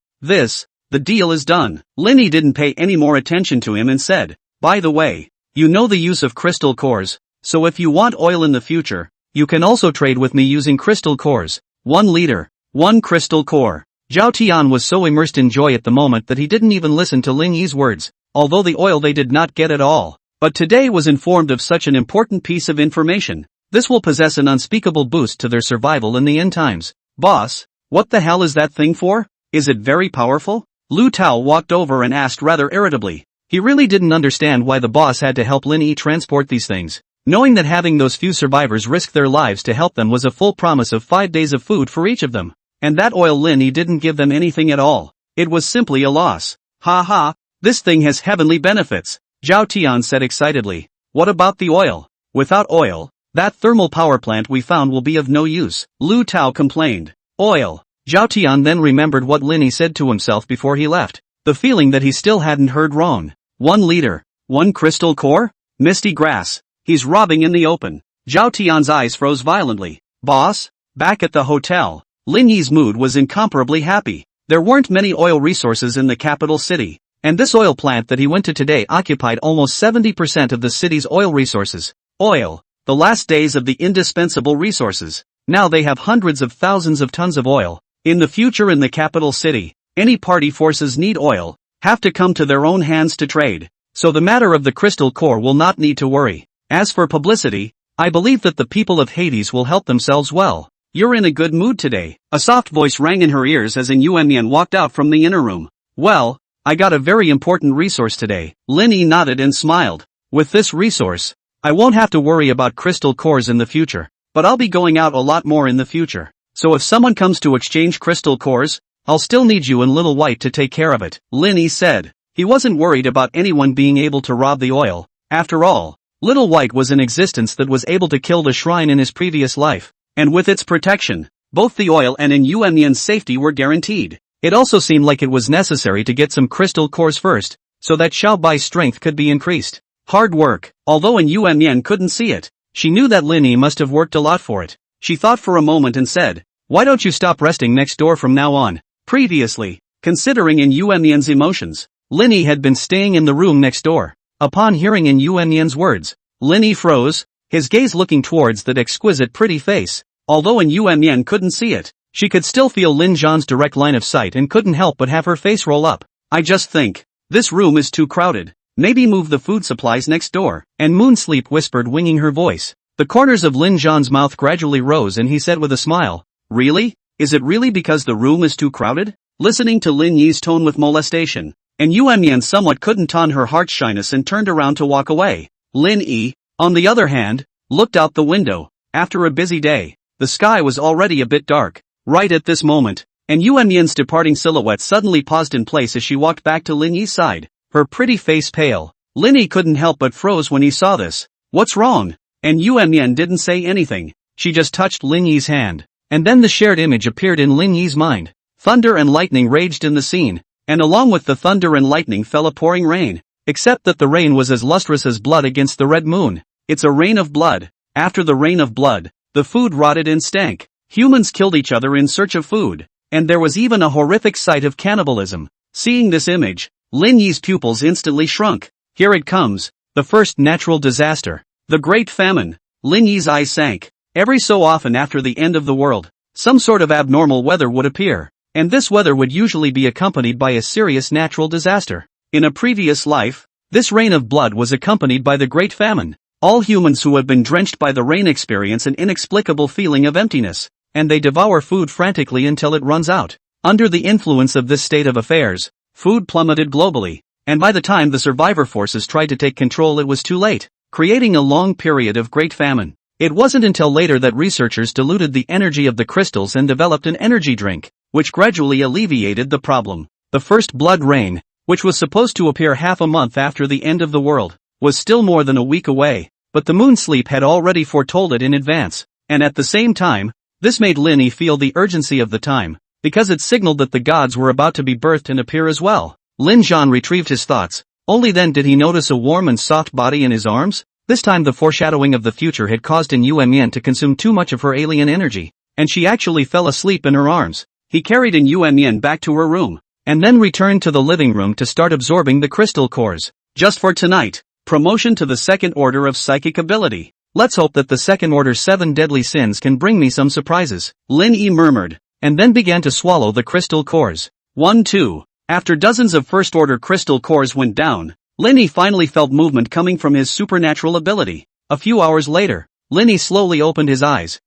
The deal is done. Lin Yi didn't pay any more attention to him and said, "By the way, you know the use of crystal cores, so if you want oil in the future, you can also trade with me using crystal cores. 1 liter, 1 crystal core." Zhao Tian was so immersed in joy at the moment that he didn't even listen to Lin Yi's words, although the oil they did not get at all. But today was informed of such an important piece of information. This will possess an unspeakable boost to their survival in the end times. Boss, what the hell is that thing for? Is it very powerful? Lu Tao walked over and asked rather irritably. He really didn't understand why the boss had to help Lin Yi transport these things, knowing that having those few survivors risk their lives to help them was a full promise of 5 days of food for each of them. And that oil Lin Yi didn't give them anything at all. It was simply a loss. Ha ha, this thing has heavenly benefits, Zhao Tian said excitedly. What about the oil? Without oil, that thermal power plant we found will be of no use, Lu Tao complained. Oil. Zhao Tian then remembered what Lin Yi said to himself before he left. The feeling that he still hadn't heard wrong. 1 liter. 1 crystal core? Misty grass. He's robbing in the open. Zhao Tian's eyes froze violently. Boss? Back at the hotel, Lin Yi's mood was incomparably happy. There weren't many oil resources in the capital city, and this oil plant that he went to today occupied almost 70% of the city's oil resources. Oil. The last days of the indispensable resources. Now they have hundreds of thousands of tons of oil. In the future in the capital city, any party forces need oil, have to come to their own hands to trade. So the matter of the crystal core will not need to worry. As for publicity, I believe that the people of Hades will help themselves well. You're in a good mood today. A soft voice rang in her ears as Yuan Mian walked out from the inner room. Well, I got a very important resource today. Lin Yi nodded and smiled. With this resource, I won't have to worry about crystal cores in the future. But I'll be going out a lot more in the future. So if someone comes to exchange crystal cores, I'll still need you and Little White to take care of it, Lin Yi said. He wasn't worried about anyone being able to rob the oil. After all, Little White was an existence that was able to kill the shrine in his previous life. And with its protection, both the oil and Yuan Mian's safety were guaranteed. It also seemed like it was necessary to get some crystal cores first, so that Xiao Bai's strength could be increased. Hard work. Although Yuan Mian couldn't see it, she knew that Lin Yi must have worked a lot for it. She thought for a moment and said, "Why don't you stop resting next door from now on?" Previously, considering Yuan Mian's emotions, Lin Yi had been staying in the room next door. Upon hearing Yuan Mian's words, Lin Yi froze, his gaze looking towards that exquisite pretty face. Although Yuan Mian couldn't see it, she could still feel Lin Zhan's direct line of sight and couldn't help but have her face roll up. I just think, this room is too crowded. Maybe move the food supplies next door, and Moonsleep whispered, winging her voice. The corners of Lin Zhan's mouth gradually rose and he said with a smile, "Really? Is it really because the room is too crowded?" Listening to Lin Yi's tone with molestation, Yuan Mian somewhat couldn't on her heart's shyness and turned around to walk away. Lin Yi, on the other hand, looked out the window. After a busy day, the sky was already a bit dark. Right at this moment, Yuan Mian's departing silhouette suddenly paused in place as she walked back to Lin Yi's side, her pretty face pale. Lin Yi couldn't help but froze when he saw this. "What's wrong?" Yuan Mian didn't say anything. She just touched Lin Yi's hand. And then the shared image appeared in Lin Yi's mind. Thunder and lightning raged in the scene, and along with the thunder and lightning fell a pouring rain. Except that the rain was as lustrous as blood against the red moon. It's a rain of blood. After the rain of blood, the food rotted and stank. Humans killed each other in search of food, and there was even a horrific sight of cannibalism. Seeing this image, Lin Yi's pupils instantly shrunk. Here it comes, the first natural disaster. The Great Famine. Lin Yi's eyes sank. Every so often after the end of the world, some sort of abnormal weather would appear, and this weather would usually be accompanied by a serious natural disaster. In a previous life, this rain of blood was accompanied by the Great Famine. All humans who have been drenched by the rain experience an inexplicable feeling of emptiness, and they devour food frantically until it runs out. Under the influence of this state of affairs, food plummeted globally, and by the time the survivor forces tried to take control it was too late, creating a long period of great famine. It wasn't until later that researchers diluted the energy of the crystals and developed an energy drink, which gradually alleviated the problem. The first blood rain, which was supposed to appear half a month after the end of the world, was still more than a week away, but the moon sleep had already foretold it in advance, and at the same time, this made Lin Yi feel the urgency of the time, because it signaled that the gods were about to be birthed and appear as well. Lin Zhan retrieved his thoughts, only then did he notice a warm and soft body in his arms. This time the foreshadowing of the future had caused Yuan Mian to consume too much of her alien energy, and she actually fell asleep in her arms. He carried Yuan Mian back to her room, and then returned to the living room to start absorbing the crystal cores. Just for tonight, promotion to the second order of psychic ability. Let's hope that the second order's 7 deadly sins can bring me some surprises, Lin Yi murmured, and then began to swallow the crystal cores. 1-2. After dozens of first order crystal cores went down, Lin Yi finally felt movement coming from his supernatural ability. A few hours later, Lin Yi slowly opened his eyes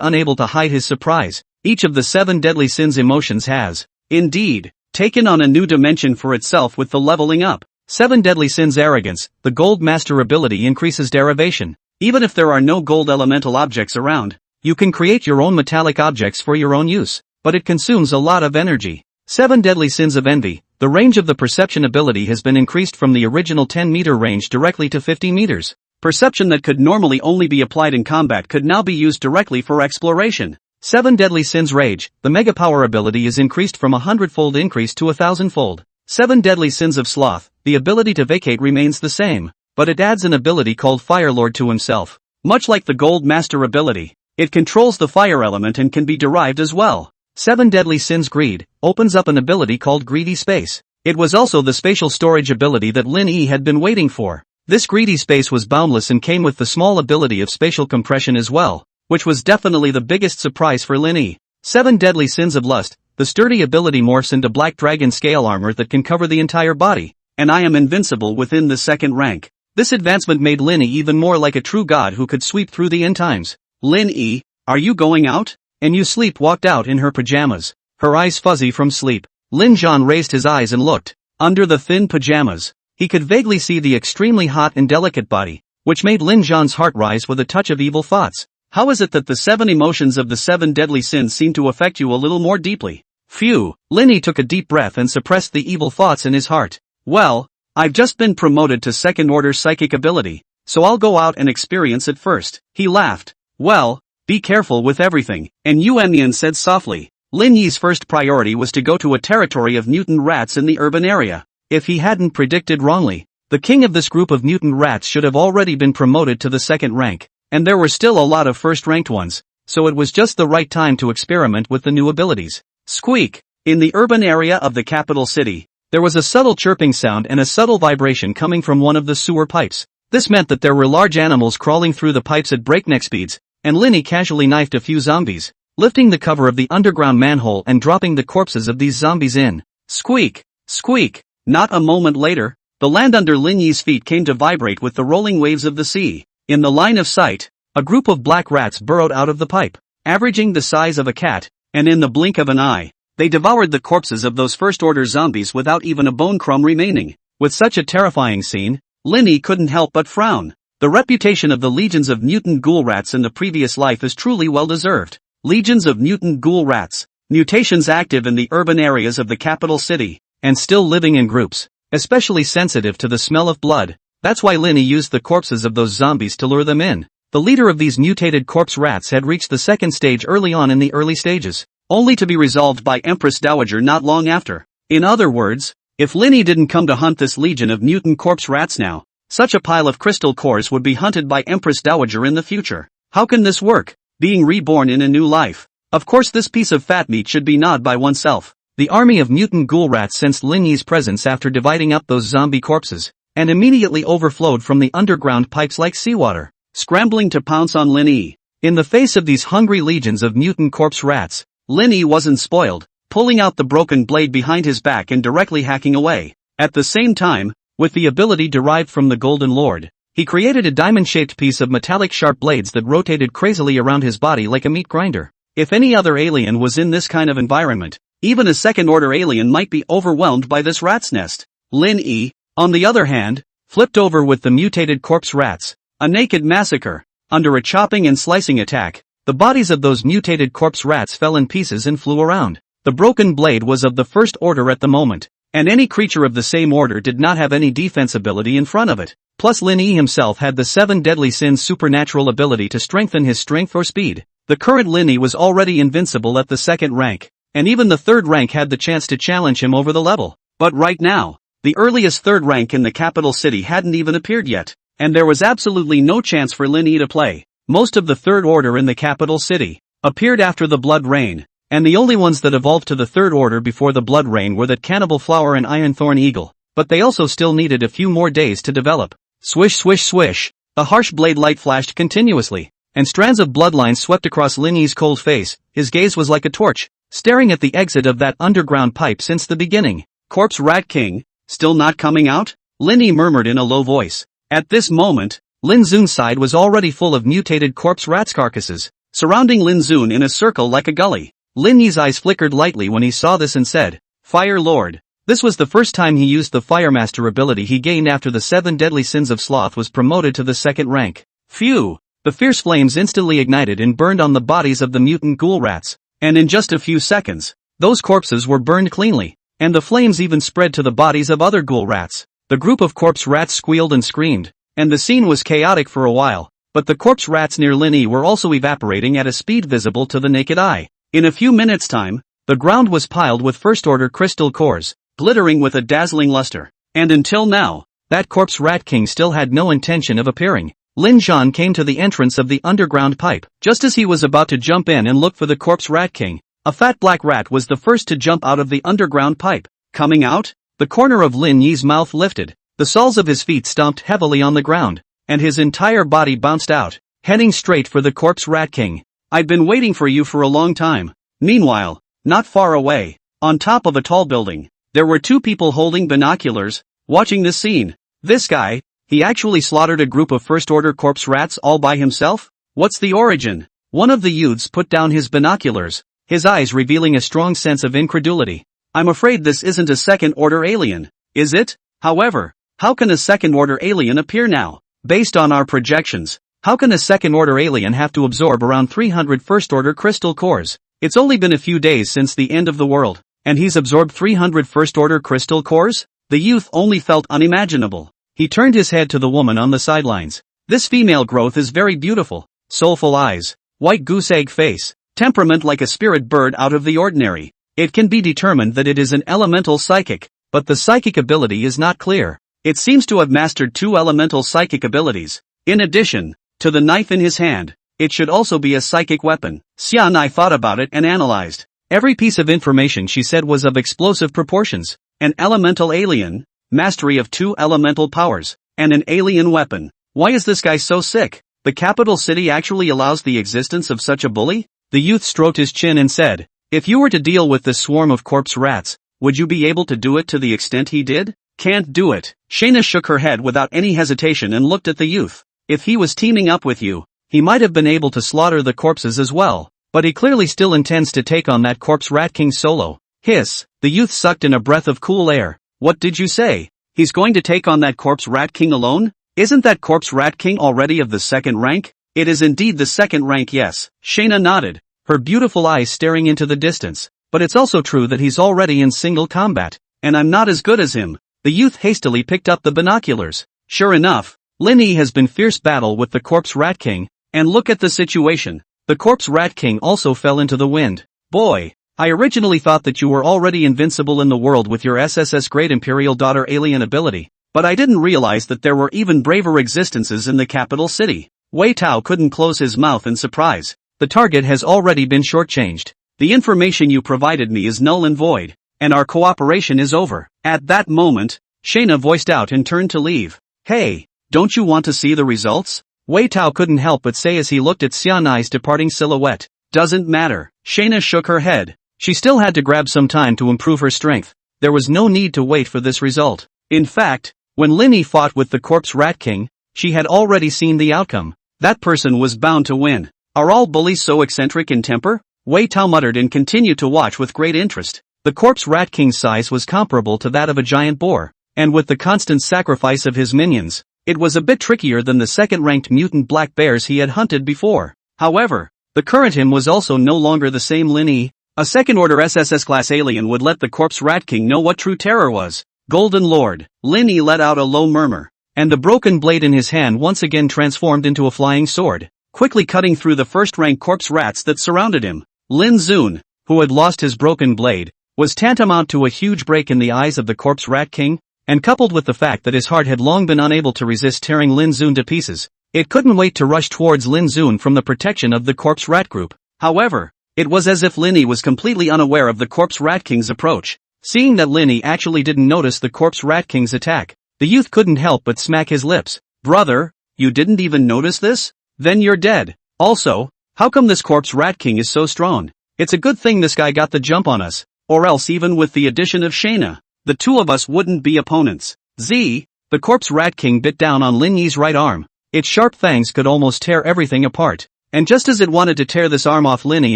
unable to hide his surprise. Each of the 7 deadly sins emotions has, indeed, taken on a new dimension for itself with the leveling up. 7 deadly sins arrogance, the gold master ability increases derivation. Even if there are no gold elemental objects around, you can create your own metallic objects for your own use, but it consumes a lot of energy. 7 deadly sins of envy, the range of the perception ability has been increased from the original 10-meter range directly to 50 meters. Perception that could normally only be applied in combat could now be used directly for exploration. 7 Deadly Sins Rage. The Mega Power ability is increased from 100-fold increase to 1,000-fold. 7 Deadly Sins of Sloth. The ability to vacate remains the same, but it adds an ability called Fire Lord to himself. Much like the Gold Master ability, it controls the fire element and can be derived as well. 7 Deadly Sins Greed opens up an ability called Greedy Space. It was also the spatial storage ability that Lin Yi had been waiting for. This greedy space was boundless and came with the small ability of spatial compression as well, which was definitely the biggest surprise for Lin Yi. 7 Deadly Sins of Lust. The sturdy ability morphs into black dragon scale armor that can cover the entire body, and I am invincible within the second rank. This advancement made Lin Yi even more like a true god who could sweep through the end times. Lin Yi, are you going out? And you sleep walked out in her pajamas, her eyes fuzzy from sleep. Lin Zhan raised his eyes and looked. Under the thin pajamas, he could vaguely see the extremely hot and delicate body, which made Lin Zhan's heart rise with a touch of evil thoughts. How is it that the 7 emotions of the 7 deadly sins seem to affect you a little more deeply? Phew, Lin Yi took a deep breath and suppressed the evil thoughts in his heart. Well, I've just been promoted to second-order psychic ability, so I'll go out and experience it first. He laughed. Well, be careful with everything, and Yuan said softly. Lin Yi's first priority was to go to a territory of mutant rats in the urban area. If he hadn't predicted wrongly, the king of this group of mutant rats should have already been promoted to the second rank, and there were still a lot of first-ranked ones, so it was just the right time to experiment with the new abilities. Squeak! In the urban area of the capital city, there was a subtle chirping sound and a subtle vibration coming from one of the sewer pipes. This meant that there were large animals crawling through the pipes at breakneck speeds, and Lin Yi casually knifed a few zombies, lifting the cover of the underground manhole and dropping the corpses of these zombies in. Squeak! Squeak! Not a moment later, the land under Lin Yi's feet came to vibrate with the rolling waves of the sea. In the line of sight, a group of black rats burrowed out of the pipe, averaging the size of a cat, and in the blink of an eye, they devoured the corpses of those first-order zombies without even a bone crumb remaining. With such a terrifying scene, Lin Yi couldn't help but frown. The reputation of the legions of mutant ghoul rats in the previous life is truly well-deserved. Legions of mutant ghoul rats, mutations active in the urban areas of the capital city, and still living in groups, especially sensitive to the smell of blood. That's why Lin Yi used the corpses of those zombies to lure them in. The leader of these mutated corpse rats had reached the second stage early on in the early stages, only to be resolved by Empress Dowager not long after. In other words, if Lin Yi didn't come to hunt this legion of mutant corpse rats now, such a pile of crystal cores would be hunted by Empress Dowager in the future. How can this work? Being reborn in a new life. Of course this piece of fat meat should be gnawed by oneself. The army of mutant ghoul rats sensed Lin Yi's presence after dividing up those zombie corpses, and immediately overflowed from the underground pipes like seawater, scrambling to pounce on Lin Yi. In the face of these hungry legions of mutant corpse rats, Lin Yi wasn't spoiled, pulling out the broken blade behind his back and directly hacking away. At the same time, with the ability derived from the Golden Lord, he created a diamond-shaped piece of metallic sharp blades that rotated crazily around his body like a meat grinder. If any other alien was in this kind of environment, even a second-order alien might be overwhelmed by this rat's nest. Lin Yi, on the other hand, flipped over with the mutated corpse rats, a naked massacre. Under a chopping and slicing attack, the bodies of those mutated corpse rats fell in pieces and flew around. The broken blade was of the first order at the moment, and any creature of the same order did not have any defense ability in front of it. Plus Lin Yi himself had the 7 deadly sins supernatural ability to strengthen his strength or speed. The current Lin Yi was already invincible at the second rank, and even the third rank had the chance to challenge him over the level. But right now, the earliest third rank in the capital city hadn't even appeared yet, and there was absolutely no chance for Lin Yi to play. Most of the third order in the capital city appeared after the blood rain, and the only ones that evolved to the third order before the blood rain were that Cannibal Flower and Ironthorn Eagle, but they also still needed a few more days to develop. Swish swish swish, the harsh blade light flashed continuously, and strands of bloodlines swept across Lin Yi's cold face. His gaze was like a torch, staring at the exit of that underground pipe since the beginning. Corpse Rat King, still not coming out? Lin Yi murmured in a low voice. At this moment, Lin Zun's side was already full of mutated corpse rats carcasses, surrounding Lin Zun in a circle like a gully. Lin Yi's eyes flickered lightly when he saw this and said, "Fire Lord." This was the first time he used the Fire Master ability he gained after the 7 deadly sins of sloth was promoted to the second rank. Phew! The fierce flames instantly ignited and burned on the bodies of the mutant ghoul rats, and in just a few seconds, those corpses were burned cleanly, and the flames even spread to the bodies of other ghoul rats. The group of corpse rats squealed and screamed, and the scene was chaotic for a while. but the corpse rats near Lin Yi were also evaporating at a speed visible to the naked eye. In a few minutes' time, the ground was piled with first-order crystal cores, glittering with a dazzling luster. And until now, that corpse rat king still had no intention of appearing. Lin Zhan came to the entrance of the underground pipe. Just as he was about to jump in and look for the corpse rat king, a fat black rat was the first to jump out of the underground pipe. Coming out, the corner of Lin Yi's mouth lifted, the soles of his feet stomped heavily on the ground, and his entire body bounced out, heading straight for the corpse rat king. "I've been waiting for you for a long time." Meanwhile, not far away, on top of a tall building, there were two people holding binoculars, watching this scene. This guy, he actually slaughtered a group of first-order corpse rats all by himself? What's the origin? One of the youths put down his binoculars, his eyes revealing a strong sense of incredulity. "I'm afraid this isn't a second-order alien, is it? However, how can a second-order alien appear now? Based on our projections, how can a second-order alien have to absorb around 300 first-order crystal cores? It's only been a few days since the end of the world, and he's absorbed 300 first-order crystal cores?" The youth only felt unimaginable. He turned his head to the woman on the sidelines. "This female growth is very beautiful. Soulful eyes, white goose egg face, temperament like a spirit bird out of the ordinary. It can be determined that it is an elemental psychic, but the psychic ability is not clear. It seems to have mastered 2 elemental psychic abilities. In addition to the knife in his hand, it should also be a psychic weapon." Xianai thought about it and analyzed. Every piece of information she said was of explosive proportions. An elemental alien, mastery of 2 elemental powers, and an alien weapon. Why is this guy so sick? The capital city actually allows the existence of such a bully? The youth stroked his chin and said, "If you were to deal with this swarm of corpse rats, would you be able to do it to the extent he did?" "Can't do it." Shayna shook her head without any hesitation and looked at the youth. "If he was teaming up with you, he might have been able to slaughter the corpses as well, but he clearly still intends to take on that corpse rat king solo." Hiss, the youth sucked in a breath of cool air. "What did you say? He's going to take on that corpse rat king alone? Isn't that corpse rat king already of the 2nd rank? "It is indeed the 2nd rank, yes." Shayna nodded, her beautiful eyes staring into the distance. "But it's also true that he's already in single combat, and I'm not as good as him." The youth hastily picked up the binoculars. Sure enough, Lin Yi has been fierce battle with the corpse rat king, and look at the situation. The corpse rat king also fell into the wind. "Boy, I originally thought that you were already invincible in the world with your SSS Great Imperial Daughter alien ability, but I didn't realize that there were even braver existences in the capital city." Wei Tao couldn't close his mouth in surprise. "The target has already been shortchanged. The information you provided me is null and void, and our cooperation is over." At that moment, Shayna voiced out and turned to leave. "Hey, don't you want to see the results?" Wei Tao couldn't help but say as he looked at Xianai's departing silhouette. "Doesn't matter." Shayna shook her head. She still had to grab some time to improve her strength. There was no need to wait for this result. In fact, when Lin Yi fought with the corpse rat king, she had already seen the outcome. That person was bound to win. "Are all bullies so eccentric in temper?" Wei Tao muttered and continued to watch with great interest. The corpse rat king's size was comparable to that of a giant boar, and with the constant sacrifice of his minions, it was a bit trickier than the 2nd-ranked mutant black bears he had hunted before. However, the current him was also no longer the same Lin Yi. A 2nd-order SSS-class alien would let the corpse rat king know what true terror was. "Golden Lord." Lin Yi let out a low murmur, and the broken blade in his hand once again transformed into a flying sword, quickly cutting through the first-rank corpse rats that surrounded him. Lin Zun, who had lost his broken blade, was tantamount to a huge break in the eyes of the corpse rat king, and coupled with the fact that his heart had long been unable to resist tearing Lin Zun to pieces, it couldn't wait to rush towards Lin Zun from the protection of the corpse rat group. However, it was as if Lin Yi was completely unaware of the corpse rat king's approach. Seeing that Lin Yi actually didn't notice the corpse rat king's attack, the youth couldn't help but smack his lips. "Brother, you didn't even notice this? Then you're dead. Also, how come this corpse rat king is so strong? It's a good thing this guy got the jump on us, or else even with the addition of Shayna, the two of us wouldn't be opponents." The corpse rat king bit down on Lin Yi's right arm. Its sharp fangs could almost tear everything apart. And just as it wanted to tear this arm off Lin Yi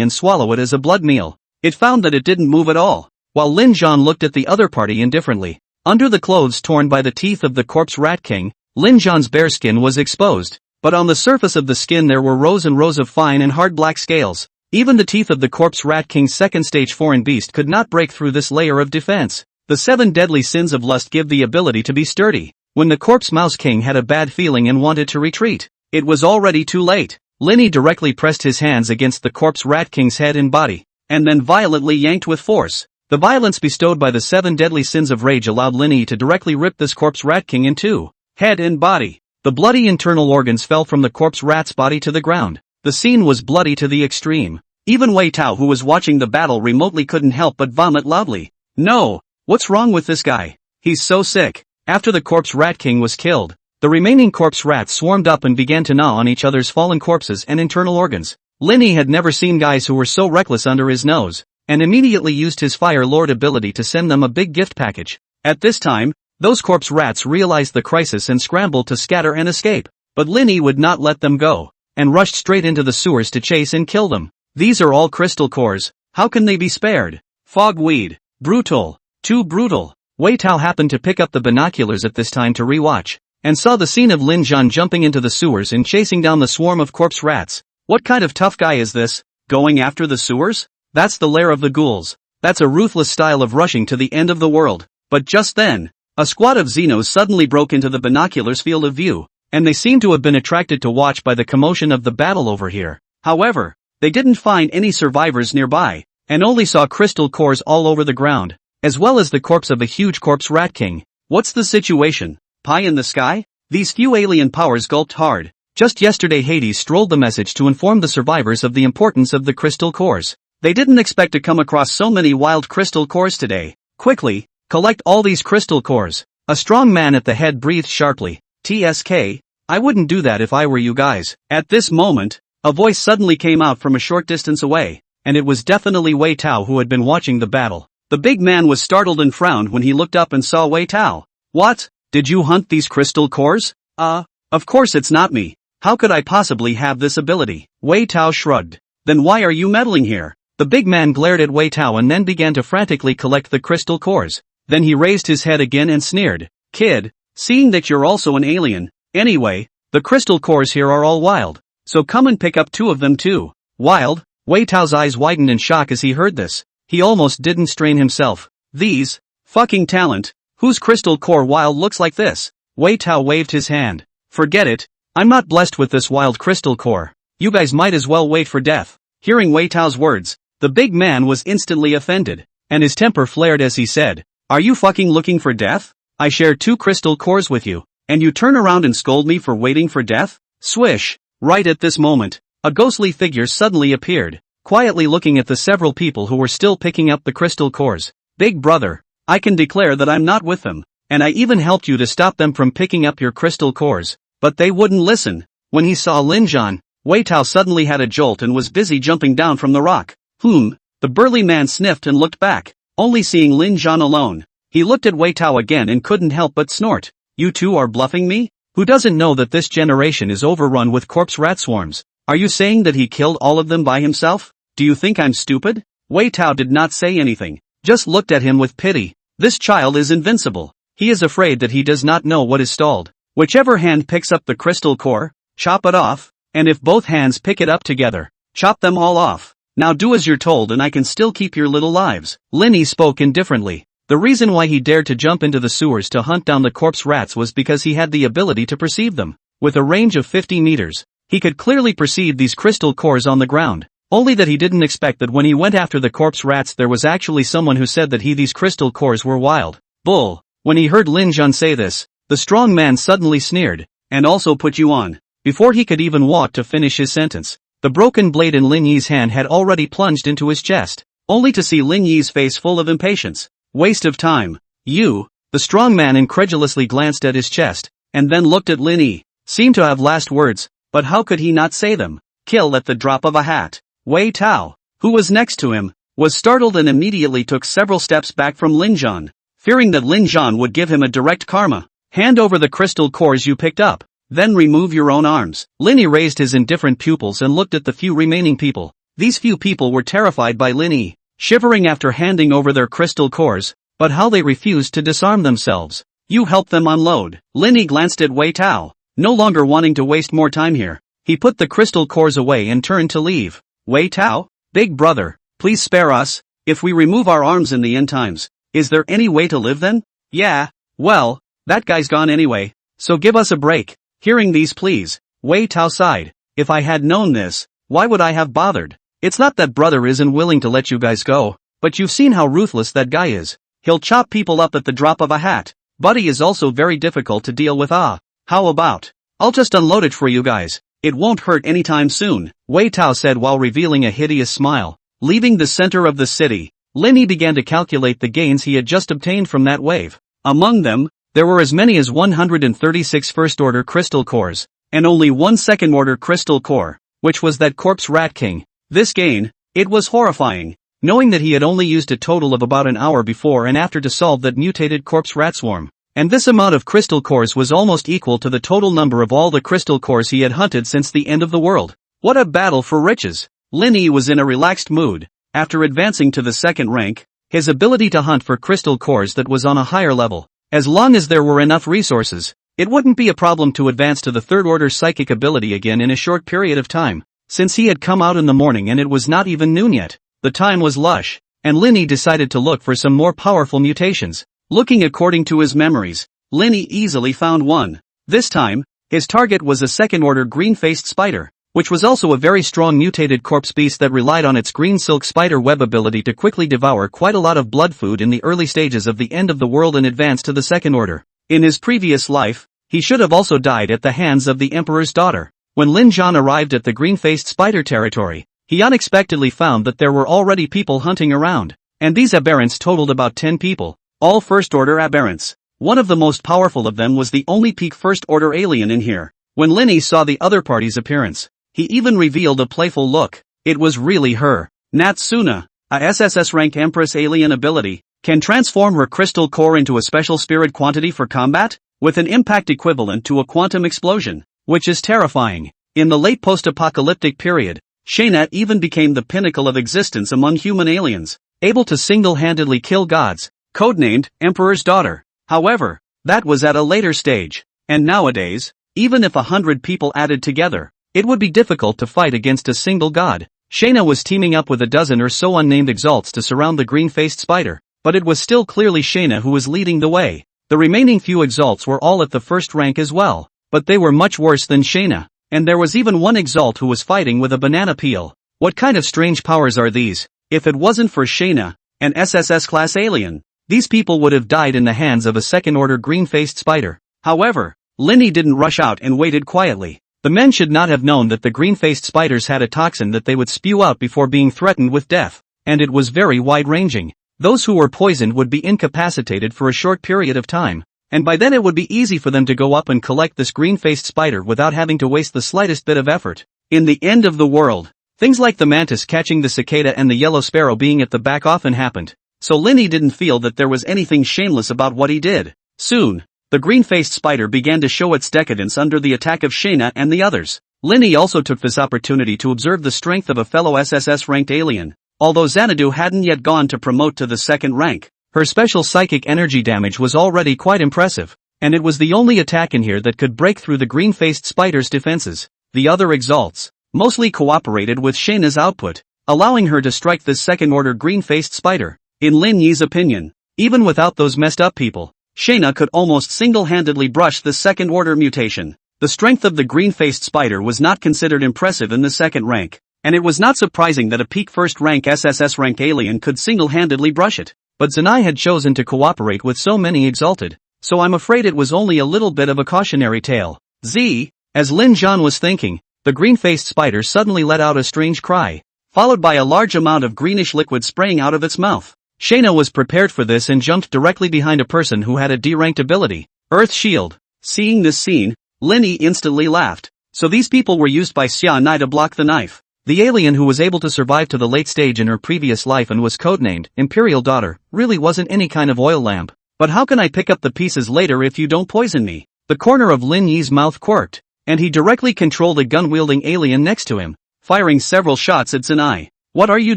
and swallow it as a blood meal, it found that it didn't move at all. While Lin Zhan looked at the other party indifferently. Under the clothes torn by the teeth of the corpse rat king, Lin Zhan's bare skin was exposed, but on the surface of the skin there were rows and rows of fine and hard black scales. Even the teeth of the corpse rat king's 2nd-stage foreign beast could not break through this layer of defense. The 7 deadly sins of lust give the ability to be sturdy. When the corpse mouse king had a bad feeling and wanted to retreat, It was already too late. Linny directly pressed his hands against the corpse Rat King's head and body, and then violently yanked with force. The violence bestowed by the 7 deadly sins of rage allowed Linny to directly rip this corpse Rat King in two, head and body. The bloody internal organs fell from the corpse rat's body to the ground. The scene was bloody to the extreme. Even Wei Tao, who was watching the battle remotely, couldn't help but vomit loudly. No! What's wrong with this guy? He's so sick. After the corpse Rat King was killed, the remaining corpse rats swarmed up and began to gnaw on each other's fallen corpses and internal organs. Linny had never seen guys who were so reckless under his nose, and immediately used his Fire Lord ability to send them a big gift package. At this time, those corpse rats realized the crisis and scrambled to scatter and escape. But Linny would not let them go, and rushed straight into the sewers to chase and kill them. These are all crystal cores. How can they be spared? Fogweed. Brutal. Too brutal. Wei Tao happened to pick up the binoculars at this time to rewatch, and saw the scene of Lin Zhan jumping into the sewers and chasing down the swarm of corpse rats. What kind of tough guy is this, going after the sewers? That's the lair of the ghouls. That's a ruthless style of rushing to the end of the world. But just then, a squad of Xenos suddenly broke into the binoculars' field of view, and they seemed to have been attracted to watch by the commotion of the battle over here. However, they didn't find any survivors nearby, and only saw crystal cores all over the ground, as well as the corpse of a huge corpse Rat King. What's the situation? Pie in the sky? These few alien powers gulped hard. Just yesterday Hades strolled the message to inform the survivors of the importance of the crystal cores. They didn't expect to come across so many wild crystal cores today. Quickly, collect all these crystal cores. A strong man at the head breathed sharply. TSK, I wouldn't do that if I were you guys. At this moment, a voice suddenly came out from a short distance away, and it was definitely Wei Tao who had been watching the battle. The big man was startled and frowned when he looked up and saw Wei Tao. What? Did you hunt these crystal cores? Of course it's not me. How could I possibly have this ability? Wei Tao shrugged. Then why are you meddling here? The big man glared at Wei Tao and then began to frantically collect the crystal cores. Then he raised his head again and sneered. Kid, seeing that you're also an alien, anyway, the crystal cores here are all wild. So come and pick up 2 of them too. Wild? Wei Tao's eyes widened in shock as he heard this. He almost didn't strain himself. These? Fucking talent. Whose crystal core wild looks like this? Wei Tao waved his hand. Forget it. I'm not blessed with this wild crystal core. You guys might as well wait for death. Hearing Wei Tao's words, the big man was instantly offended, and his temper flared as he said, Are you fucking looking for death? I share 2 crystal cores with you, and you turn around and scold me for waiting for death? Swish! Right at this moment, a ghostly figure suddenly appeared, quietly looking at the several people who were still picking up the crystal cores. Big brother, I can declare that I'm not with them, and I even helped you to stop them from picking up your crystal cores, but they wouldn't listen. When he saw Lin Zhan, Wei Tao suddenly had a jolt and was busy jumping down from the rock. The burly man sniffed and looked back, only seeing Lin Zhan alone. He looked at Wei Tao again and couldn't help but snort. You two are bluffing me? Who doesn't know that this generation is overrun with corpse rat swarms? Are you saying that he killed all of them by himself? Do you think I'm stupid? Wei Tao did not say anything, just looked at him with pity. This child is invincible. He is afraid that he does not know what is stalled. Whichever hand picks up the crystal core, chop it off, and if both hands pick it up together, chop them all off. Now do as you're told and I can still keep your little lives. Linny spoke indifferently. The reason why he dared to jump into the sewers to hunt down the corpse rats was because he had the ability to perceive them. With a range of 50 meters, he could clearly perceive these crystal cores on the ground. Only that he didn't expect that when he went after the corpse rats there was actually someone who said that these crystal cores were wild. Bull. When he heard Lin Zhan say this, the strong man suddenly sneered, and also put you on. Before he could even walk to finish his sentence, the broken blade in Lin Yi's hand had already plunged into his chest, only to see Lin Yi's face full of impatience. Waste of time. You, the strong man incredulously glanced at his chest, and then looked at Lin Yi, seemed to have last words, but how could he not say them? Kill at the drop of a hat. Wei Tao, who was next to him, was startled and immediately took several steps back from Lin Zhan, fearing that Lin Zhan would give him a direct karma. Hand over the crystal cores you picked up, then remove your own arms. Lin Yi raised his indifferent pupils and looked at the few remaining people. These few people were terrified by Lin Yi, shivering after handing over their crystal cores, but how they refused to disarm themselves. You help them unload. Lin Yi glanced at Wei Tao, no longer wanting to waste more time here. He put the crystal cores away and turned to leave. Wei Tao, big brother, please spare us. If we remove our arms in the end times, is there any way to live then? Yeah, well, that guy's gone anyway, so give us a break. Hearing these pleas, Wei Tao sighed. If I had known this, why would I have bothered? It's not that brother isn't willing to let you guys go, but you've seen how ruthless that guy is. He'll chop people up at the drop of a hat. Buddy is also very difficult to deal with. How about? I'll just unload it for you guys. It won't hurt anytime soon, Wei Tao said while revealing a hideous smile. Leaving the center of the city, Linny began to calculate the gains he had just obtained from that wave. Among them, there were as many as 136 first-order crystal cores, and only one second-order crystal core, which was that corpse rat king. This gain, it was horrifying, knowing that he had only used a total of about an hour before and after to solve that mutated corpse rat swarm. And this amount of crystal cores was almost equal to the total number of all the crystal cores he had hunted since the end of the world. What a battle for riches! Linny was in a relaxed mood. After advancing to the second rank, his ability to hunt for crystal cores that was on a higher level. As long as there were enough resources, it wouldn't be a problem to advance to the third-order psychic ability again in a short period of time. Since he had come out in the morning and it was not even noon yet, the time was lush, and Linny decided to look for some more powerful mutations. Looking according to his memories, Linny easily found one. This time, his target was a second-order green-faced spider, which was also a very strong mutated corpse beast that relied on its green silk spider web ability to quickly devour quite a lot of blood food in the early stages of the end of the world and advance to the second order. In his previous life, he should have also died at the hands of the Emperor's daughter. When Lin Zhan arrived at the green-faced spider territory, he unexpectedly found that there were already people hunting around, and these aberrants totaled about 10 people, all first-order aberrants. One of the most powerful of them was the only peak first-order alien in here. When Linny saw the other party's appearance, he even revealed a playful look. It was really her. Natsuna, a SSS-ranked Empress alien ability, can transform her crystal core into a special spirit quantity for combat, with an impact equivalent to a quantum explosion, which is terrifying. In the late post-apocalyptic period, Shayna even became the pinnacle of existence among human aliens, able to single-handedly kill gods, codenamed Emperor's Daughter. However, that was at a later stage, and nowadays, even if 100 people added together, it would be difficult to fight against a single god. Shayna was teaming up with a dozen or so unnamed exalts to surround the green-faced spider, but it was still clearly Shayna who was leading the way. The remaining few exalts were all at the first rank as well, but they were much worse than Shayna, and there was even one exalt who was fighting with a banana peel. What kind of strange powers are these? If it wasn't for Shayna, an SSS-class alien, these people would have died in the hands of a second-order green-faced spider. However, Linny didn't rush out and waited quietly. The men should not have known that the green-faced spiders had a toxin that they would spew out before being threatened with death, and it was very wide-ranging. Those who were poisoned would be incapacitated for a short period of time, and by then it would be easy for them to go up and collect this green-faced spider without having to waste the slightest bit of effort. In the end of the world, things like the mantis catching the cicada and the yellow sparrow being at the back often happened, so Linny didn't feel that there was anything shameless about what he did. Soon, the green-faced spider began to show its decadence under the attack of Shayna and the others. Linny also took this opportunity to observe the strength of a fellow SSS-ranked alien. Although Xanadu hadn't yet gone to promote to the second rank, her special psychic energy damage was already quite impressive, and it was the only attack in here that could break through the green-faced spider's defenses. The other exalts mostly cooperated with Shayna's output, allowing her to strike this second-order green-faced spider. In Lin Yi's opinion, even without those messed-up people, Shayna could almost single-handedly brush the second-order mutation. The strength of the green-faced spider was not considered impressive in the second rank, and it was not surprising that a peak first-rank SSS-rank alien could single-handedly brush it. But Zanai had chosen to cooperate with so many exalted, so I'm afraid it was only a little bit of a cautionary tale. As Lin Zhan was thinking, the green-faced spider suddenly let out a strange cry, followed by a large amount of greenish liquid spraying out of its mouth. Shayna was prepared for this and jumped directly behind a person who had a D-ranked ability, Earth Shield. Seeing this scene, Linny instantly laughed. So these people were used by Xia Nai to block the knife. The alien who was able to survive to the late stage in her previous life and was codenamed Imperial Daughter really wasn't any kind of oil lamp. But how can I pick up the pieces later if you don't poison me? The corner of Lin Yi's mouth quirked, and he directly controlled a gun-wielding alien next to him, firing several shots at Zanai. What are you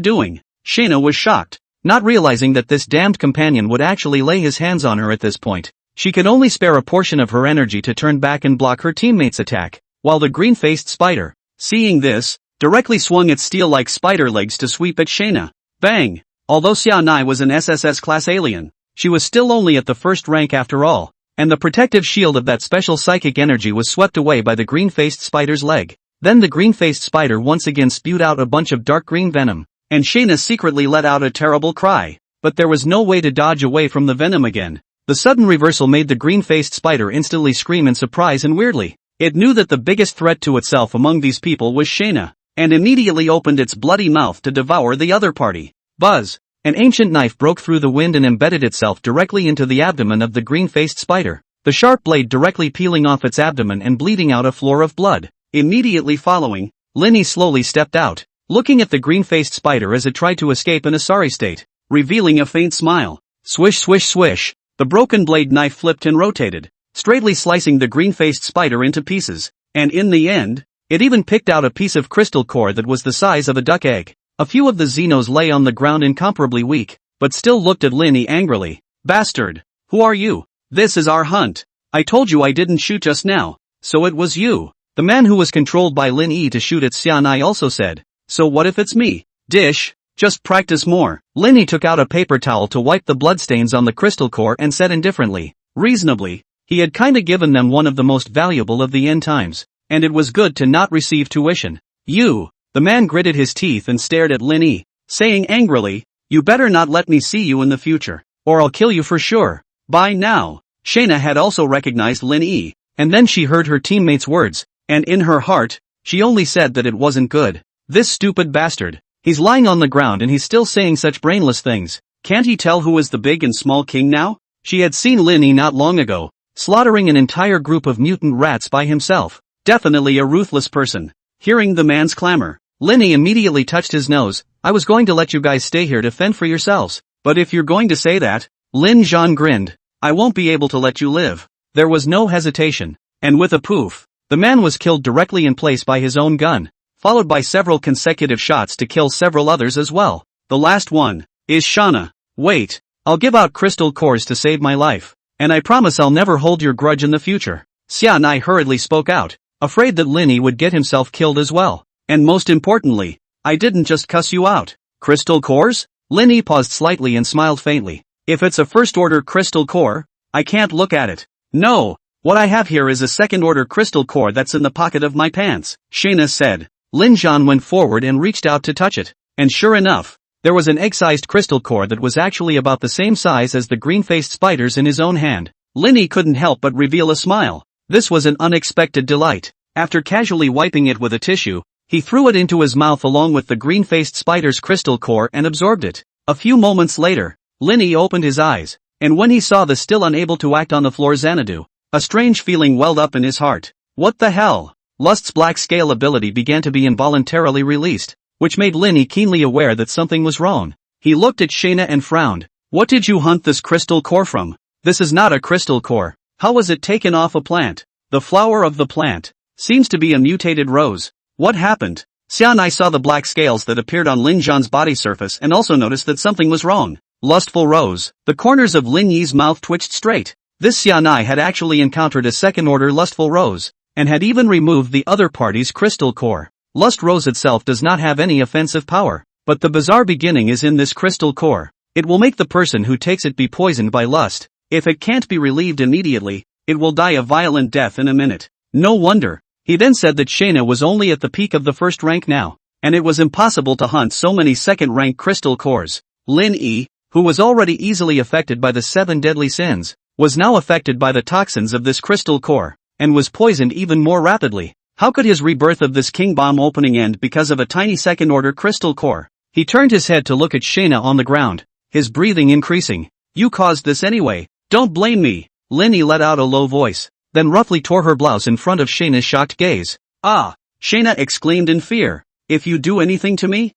doing? Shayna was shocked, not realizing that this damned companion would actually lay his hands on her at this point. She could only spare a portion of her energy to turn back and block her teammate's attack, while the green-faced spider, seeing this, directly swung its steel-like spider legs to sweep at Shayna. Bang! Although Xia Nai was an SSS-class alien, she was still only at the first rank after all, and the protective shield of that special psychic energy was swept away by the green-faced spider's leg. Then the green-faced spider once again spewed out a bunch of dark green venom, and Shayna secretly let out a terrible cry. But there was no way to dodge away from the venom again. The sudden reversal made the green-faced spider instantly scream in surprise and weirdly. It knew that the biggest threat to itself among these people was Shayna, and immediately opened its bloody mouth to devour the other party. Buzz! An ancient knife broke through the wind and embedded itself directly into the abdomen of the green-faced spider, the sharp blade directly peeling off its abdomen and bleeding out a floor of blood. Immediately following, Linny slowly stepped out, looking at the green-faced spider as it tried to escape in a sorry state, revealing a faint smile. Swish swish swish, the broken blade knife flipped and rotated, straightly slicing the green-faced spider into pieces, and in the end, it even picked out a piece of crystal core that was the size of a duck egg. A few of the Xenos lay on the ground incomparably weak, but still looked at Linny angrily. Bastard! Who are you? This is our hunt. I told you I didn't shoot just now, so it was you. The man who was controlled by Lin Yi to shoot at Xianai also said, so what if it's me? Dish, just practice more. Lin Yi took out a paper towel to wipe the bloodstains on the crystal core and said indifferently, reasonably, he had kinda given them one of the most valuable of the end times, and it was good to not receive tuition. You! The man gritted his teeth and stared at Lin Yi, saying angrily, you better not let me see you in the future, or I'll kill you for sure. By now, Shayna had also recognized Lin Yi, and then she heard her teammate's words, and in her heart, she only said that it wasn't good. This stupid bastard. He's lying on the ground and he's still saying such brainless things. Can't he tell who is the big and small king now? She had seen Lin Yi not long ago, slaughtering an entire group of mutant rats by himself. Definitely a ruthless person. Hearing the man's clamor, Lin Yi immediately touched his nose. I was going to let you guys stay here to fend for yourselves, but if you're going to say that, Lin Zhan grinned, I won't be able to let you live. There was no hesitation, and with a poof, the man was killed directly in place by his own gun, followed by several consecutive shots to kill several others as well. The last one is Shana. Wait, I'll give out crystal cores to save my life, and I promise I'll never hold your grudge in the future. Xianai hurriedly spoke out, afraid that Lin Yi would get himself killed as well. And most importantly, I didn't just cuss you out. Crystal cores? Lin Yi paused slightly and smiled faintly. If it's a first-order crystal core, I can't look at it. No, what I have here is a second-order crystal core that's in the pocket of my pants, Shayna said. Lin Zhan went forward and reached out to touch it, and sure enough, there was an egg-sized crystal core that was actually about the same size as the green-faced spiders in his own hand. Lin Yi couldn't help but reveal a smile. This was an unexpected delight. After casually wiping it with a tissue, he threw it into his mouth along with the green-faced spider's crystal core and absorbed it. A few moments later, Lin Yi opened his eyes, and when he saw the still unable to act on the floor Xanadu, a strange feeling welled up in his heart. What the hell? Lust's black scale ability began to be involuntarily released, which made Lin Yi keenly aware that something was wrong. He looked at Shayna and frowned. What did you hunt this crystal core from? This is not a crystal core. How was it taken off a plant? The flower of the plant seems to be a mutated rose. What happened? Xianai saw the black scales that appeared on Lin Zhan's body surface and also noticed that something was wrong. Lustful rose. The corners of Lin Yi's mouth twitched straight. This Xianai had actually encountered a second-order lustful rose, and had even removed the other party's crystal core. Lust rose itself does not have any offensive power, but the bizarre beginning is in this crystal core. It will make the person who takes it be poisoned by lust. If it can't be relieved immediately, it will die a violent death in a minute. No wonder. He then said that Shayna was only at the peak of the first rank now, and it was impossible to hunt so many second-rank crystal cores. Lin Yi, who was already easily affected by the 7 deadly sins, was now affected by the toxins of this crystal core, and was poisoned even more rapidly. How could his rebirth of this king bomb opening end because of a tiny second-order crystal core? He turned his head to look at Shayna on the ground, his breathing increasing. You caused this anyway. Don't blame me. Lin Yi let out a low voice, then roughly tore her blouse in front of Shayna's shocked gaze. Ah! Shayna exclaimed in fear. If you do anything to me,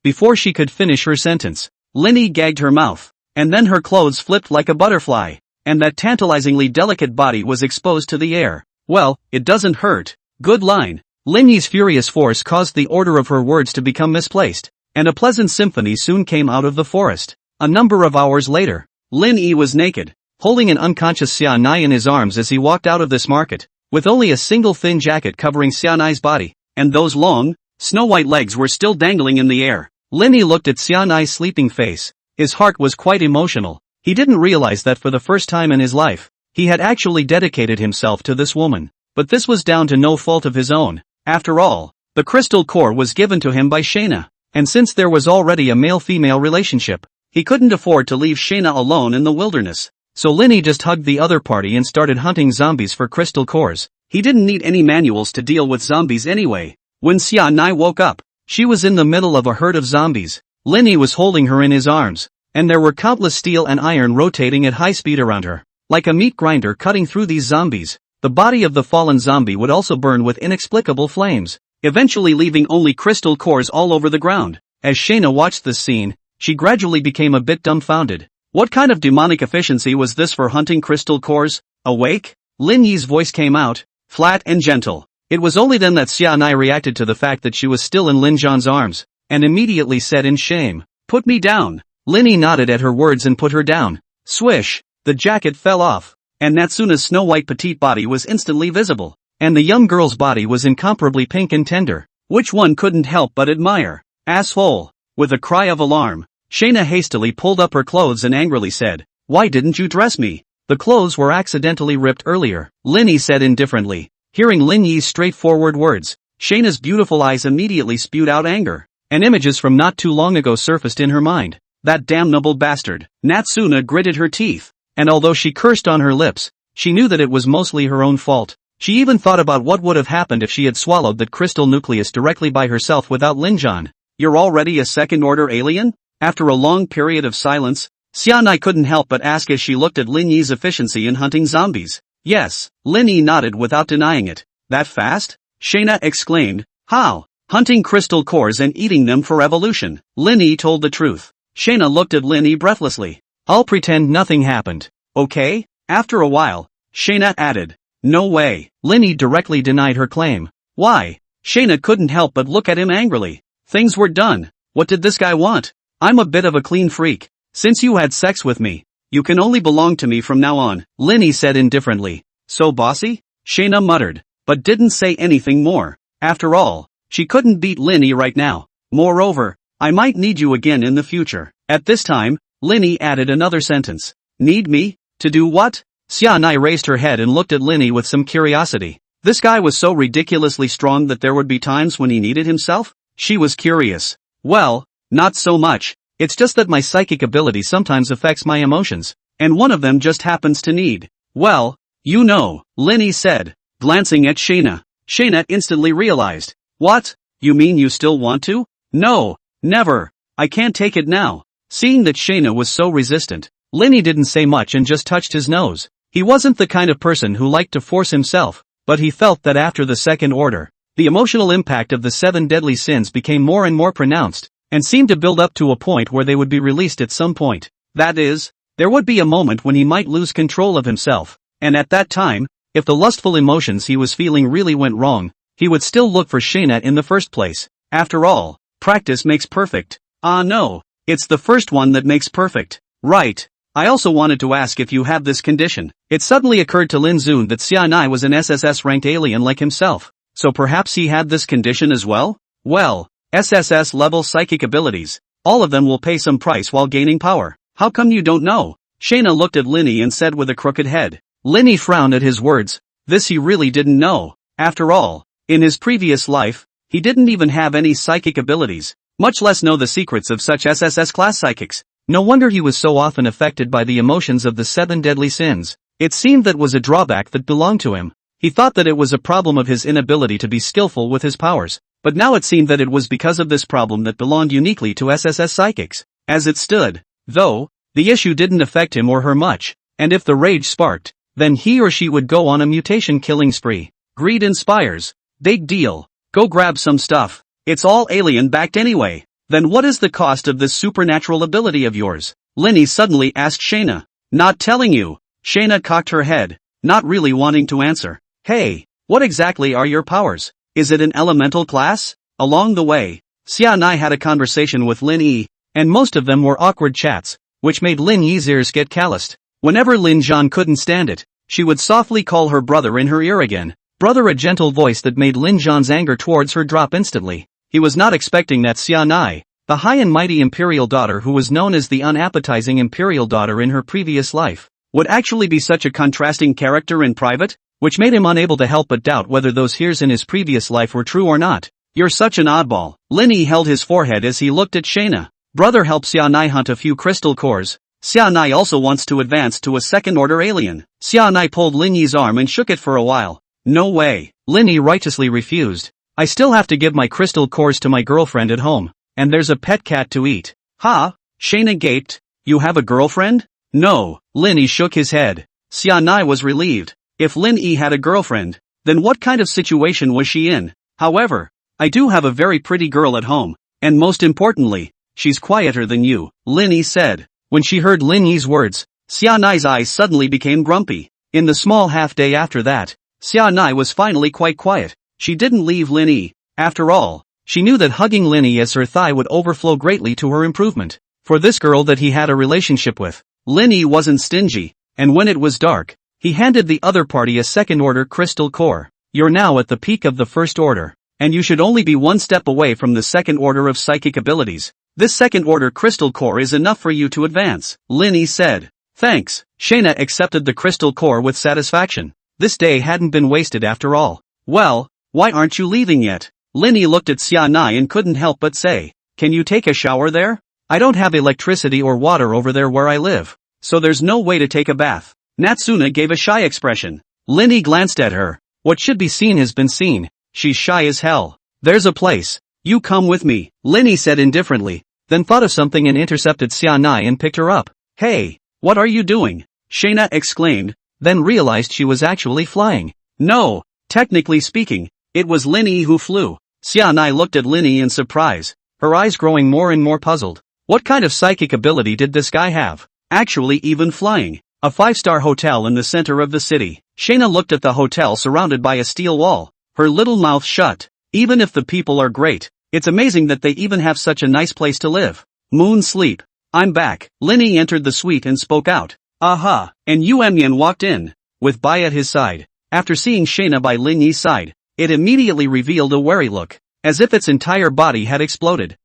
Before she could finish her sentence, Lin Yi gagged her mouth, and then her clothes flipped like a butterfly, and that tantalizingly delicate body was exposed to the air. Well, it doesn't hurt. Good line. Lin Yi's furious force caused the order of her words to become misplaced, and a pleasant symphony soon came out of the forest. A number of hours later, Lin Yi was naked, holding an unconscious Xianai in his arms as he walked out of this market, with only a single thin jacket covering Xianai's body, and those long, snow-white legs were still dangling in the air. Lin Yi looked at Xianai's sleeping face. His heart was quite emotional. He didn't realize that for the first time in his life, He had actually dedicated himself to this woman. But this was down to no fault of his own. After all, the crystal core was given to him by Shayna. And since there was already a male-female relationship, he couldn't afford to leave Shayna alone in the wilderness. So Linny just hugged the other party and started hunting zombies for crystal cores. He didn't need any manuals to deal with zombies anyway. When Xia Nai woke up, she was in the middle of a herd of zombies. Linny was holding her in his arms, and there were countless steel and iron rotating at high speed around her. Like a meat grinder cutting through these zombies, the body of the fallen zombie would also burn with inexplicable flames, eventually leaving only crystal cores all over the ground. As Shayna watched this scene, she gradually became a bit dumbfounded. What kind of demonic efficiency was this for hunting crystal cores? Awake? Lin Yi's voice came out, flat and gentle. It was only then that Xia Nai reacted to the fact that she was still in Lin Zhan's arms, and immediately said in shame, "Put me down." Lin Yi nodded at her words and put her down. Swish! The jacket fell off, and Natsuna's snow-white petite body was instantly visible, and the young girl's body was incomparably pink and tender, which one couldn't help but admire. Asshole! With a cry of alarm, Shayna hastily pulled up her clothes and angrily said, "Why didn't you dress me? The clothes were accidentally ripped earlier," Lin Yi said indifferently. Hearing Lin Yi's straightforward words, Shayna's beautiful eyes immediately spewed out anger, and images from not too long ago surfaced in her mind. That damnable bastard. Natsuna gritted her teeth, and although she cursed on her lips, she knew that it was mostly her own fault. She even thought about what would have happened if she had swallowed that crystal nucleus directly by herself without Lin Zhan. "You're already a second-order alien?" After a long period of silence, Xia Nai couldn't help but ask as she looked at Lin Yi's efficiency in hunting zombies. "Yes," Lin Yi nodded without denying it. "That fast?" Shayna exclaimed. "How?" "Hunting crystal cores and eating them for evolution." Lin Yi told the truth. Shayna looked at Lin Yi breathlessly. "I'll pretend nothing happened. Okay?" After a while, Shayna added. "No way." Lin Yi directly denied her claim. "Why?" Shayna couldn't help but look at him angrily. "Things were done. What did this guy want? I'm a bit of a clean freak. Since you had sex with me, you can only belong to me from now on," Lin Yi said indifferently. "So bossy?" Shayna muttered, but didn't say anything more. After all, she couldn't beat Lin Yi right now. "Moreover, I might need you again in the future." At this time, Lin Yi added another sentence. "Need me? To do what?" Xia Nai raised her head and looked at Lin Yi with some curiosity. This guy was so ridiculously strong that there would be times when he needed himself? She was curious. "Well, not so much. It's just that my psychic ability sometimes affects my emotions, and one of them just happens to need, well, you know," Lin Yi said, glancing at Shayna. Shayna instantly realized. "What? You mean you still want to?" "No, never. I can't take it now." Seeing that Shayna was so resistant, Lin Yi didn't say much and just touched his nose. He wasn't the kind of person who liked to force himself, but he felt that after the second order, the emotional impact of the 7 deadly sins became more and more pronounced, and seemed to build up to a point where they would be released at some point. That is, there would be a moment when he might lose control of himself, and at that time, if the lustful emotions he was feeling really went wrong, he would still look for Shayna in the first place. After all, practice makes perfect. Ah no, it's the first one that makes perfect. Right. I also wanted to ask if you have this condition. It suddenly occurred to Lin Zun that Xia Nai was an SSS-ranked alien like himself, so perhaps he had this condition as well? Well, SSS-level psychic abilities, all of them will pay some price while gaining power. How come you don't know? Shayna looked at Lin Yi and said with a crooked head. Lin Yi frowned at his words. This he really didn't know. After all, in his previous life, he didn't even have any psychic abilities, much less know the secrets of such SSS-class psychics. No wonder he was so often affected by the emotions of the 7 deadly sins. It seemed that was a drawback that belonged to him. He thought that it was a problem of his inability to be skillful with his powers, but now it seemed that it was because of this problem that belonged uniquely to SSS psychics. As it stood, though, the issue didn't affect him or her much, and if the rage sparked, then he or she would go on a mutation-killing spree. Greed inspires. Big deal. Go grab some stuff. It's all alien-backed anyway. Then what is the cost of this supernatural ability of yours? Lin Yi suddenly asked Shayna. Not telling you. Shayna cocked her head, not really wanting to answer. Hey, what exactly are your powers? Is it an elemental class? Along the way, Xia Nai had a conversation with Lin Yi, and most of them were awkward chats, which made Lin Yi's ears get calloused. Whenever Lin Zhan couldn't stand it, she would softly call her brother in her ear again. Brother, a gentle voice that made Lin Zhan's anger towards her drop instantly. He was not expecting that Xia Nai, the high and mighty imperial daughter who was known as the unappetizing imperial daughter in her previous life, would actually be such a contrasting character in private? Which made him unable to help but doubt whether those hears in his previous life were true or not. You're such an oddball. Linny held his forehead as he looked at Shayna. Brother helped Xianai hunt a few crystal cores. Xianai also wants to advance to a second-order alien. Xianai pulled Linyi's arm and shook it for a while. No way. Linny righteously refused. I still have to give my crystal cores to my girlfriend at home. And there's a pet cat to eat. Ha? Shayna gaped. You have a girlfriend? No. Linny shook his head. Xianai was relieved. If Lin Yi had a girlfriend, then what kind of situation was she in? However, I do have a very pretty girl at home, and most importantly, she's quieter than you, Lin Yi said. When she heard Lin Yi's words, Xianai's eyes suddenly became grumpy. In the small half-day after that, Xianai was finally quite quiet. She didn't leave Lin Yi. After all, she knew that hugging Lin Yi as her thigh would overflow greatly to her improvement. For this girl that he had a relationship with, Lin Yi wasn't stingy, and when it was dark, he handed the other party a second-order crystal core. You're now at the peak of the first order, and you should only be one step away from the second order of psychic abilities. This second-order crystal core is enough for you to advance, Lin Yi said. Thanks. Shayna accepted the crystal core with satisfaction. This day hadn't been wasted after all. Well, why aren't you leaving yet? Lin Yi looked at Xianai and couldn't help but say, can you take a shower there? I don't have electricity or water over there where I live, so there's no way to take a bath. Natsuna gave a shy expression. Lin Yi glanced at her. What should be seen has been seen. She's shy as hell. There's a place. You come with me, Lin Yi said indifferently, then thought of something and intercepted Xianai and picked her up. Hey, what are you doing? Shayna exclaimed, then realized she was actually flying. No, technically speaking, it was Lin Yi who flew. Xianai looked at Lin Yi in surprise, her eyes growing more and more puzzled. What kind of psychic ability did this guy have? Actually even flying. A 5-star hotel in the center of the city. Shayna looked at the hotel surrounded by a steel wall, her little mouth shut. Even if the people are great, it's amazing that they even have such a nice place to live. Moon sleep. I'm back. Lin Yi entered the suite and spoke out. Aha, and Yu Emyan walked in, with Bai at his side. After seeing Shayna by Lin Yi's side, it immediately revealed a wary look, as if its entire body had exploded.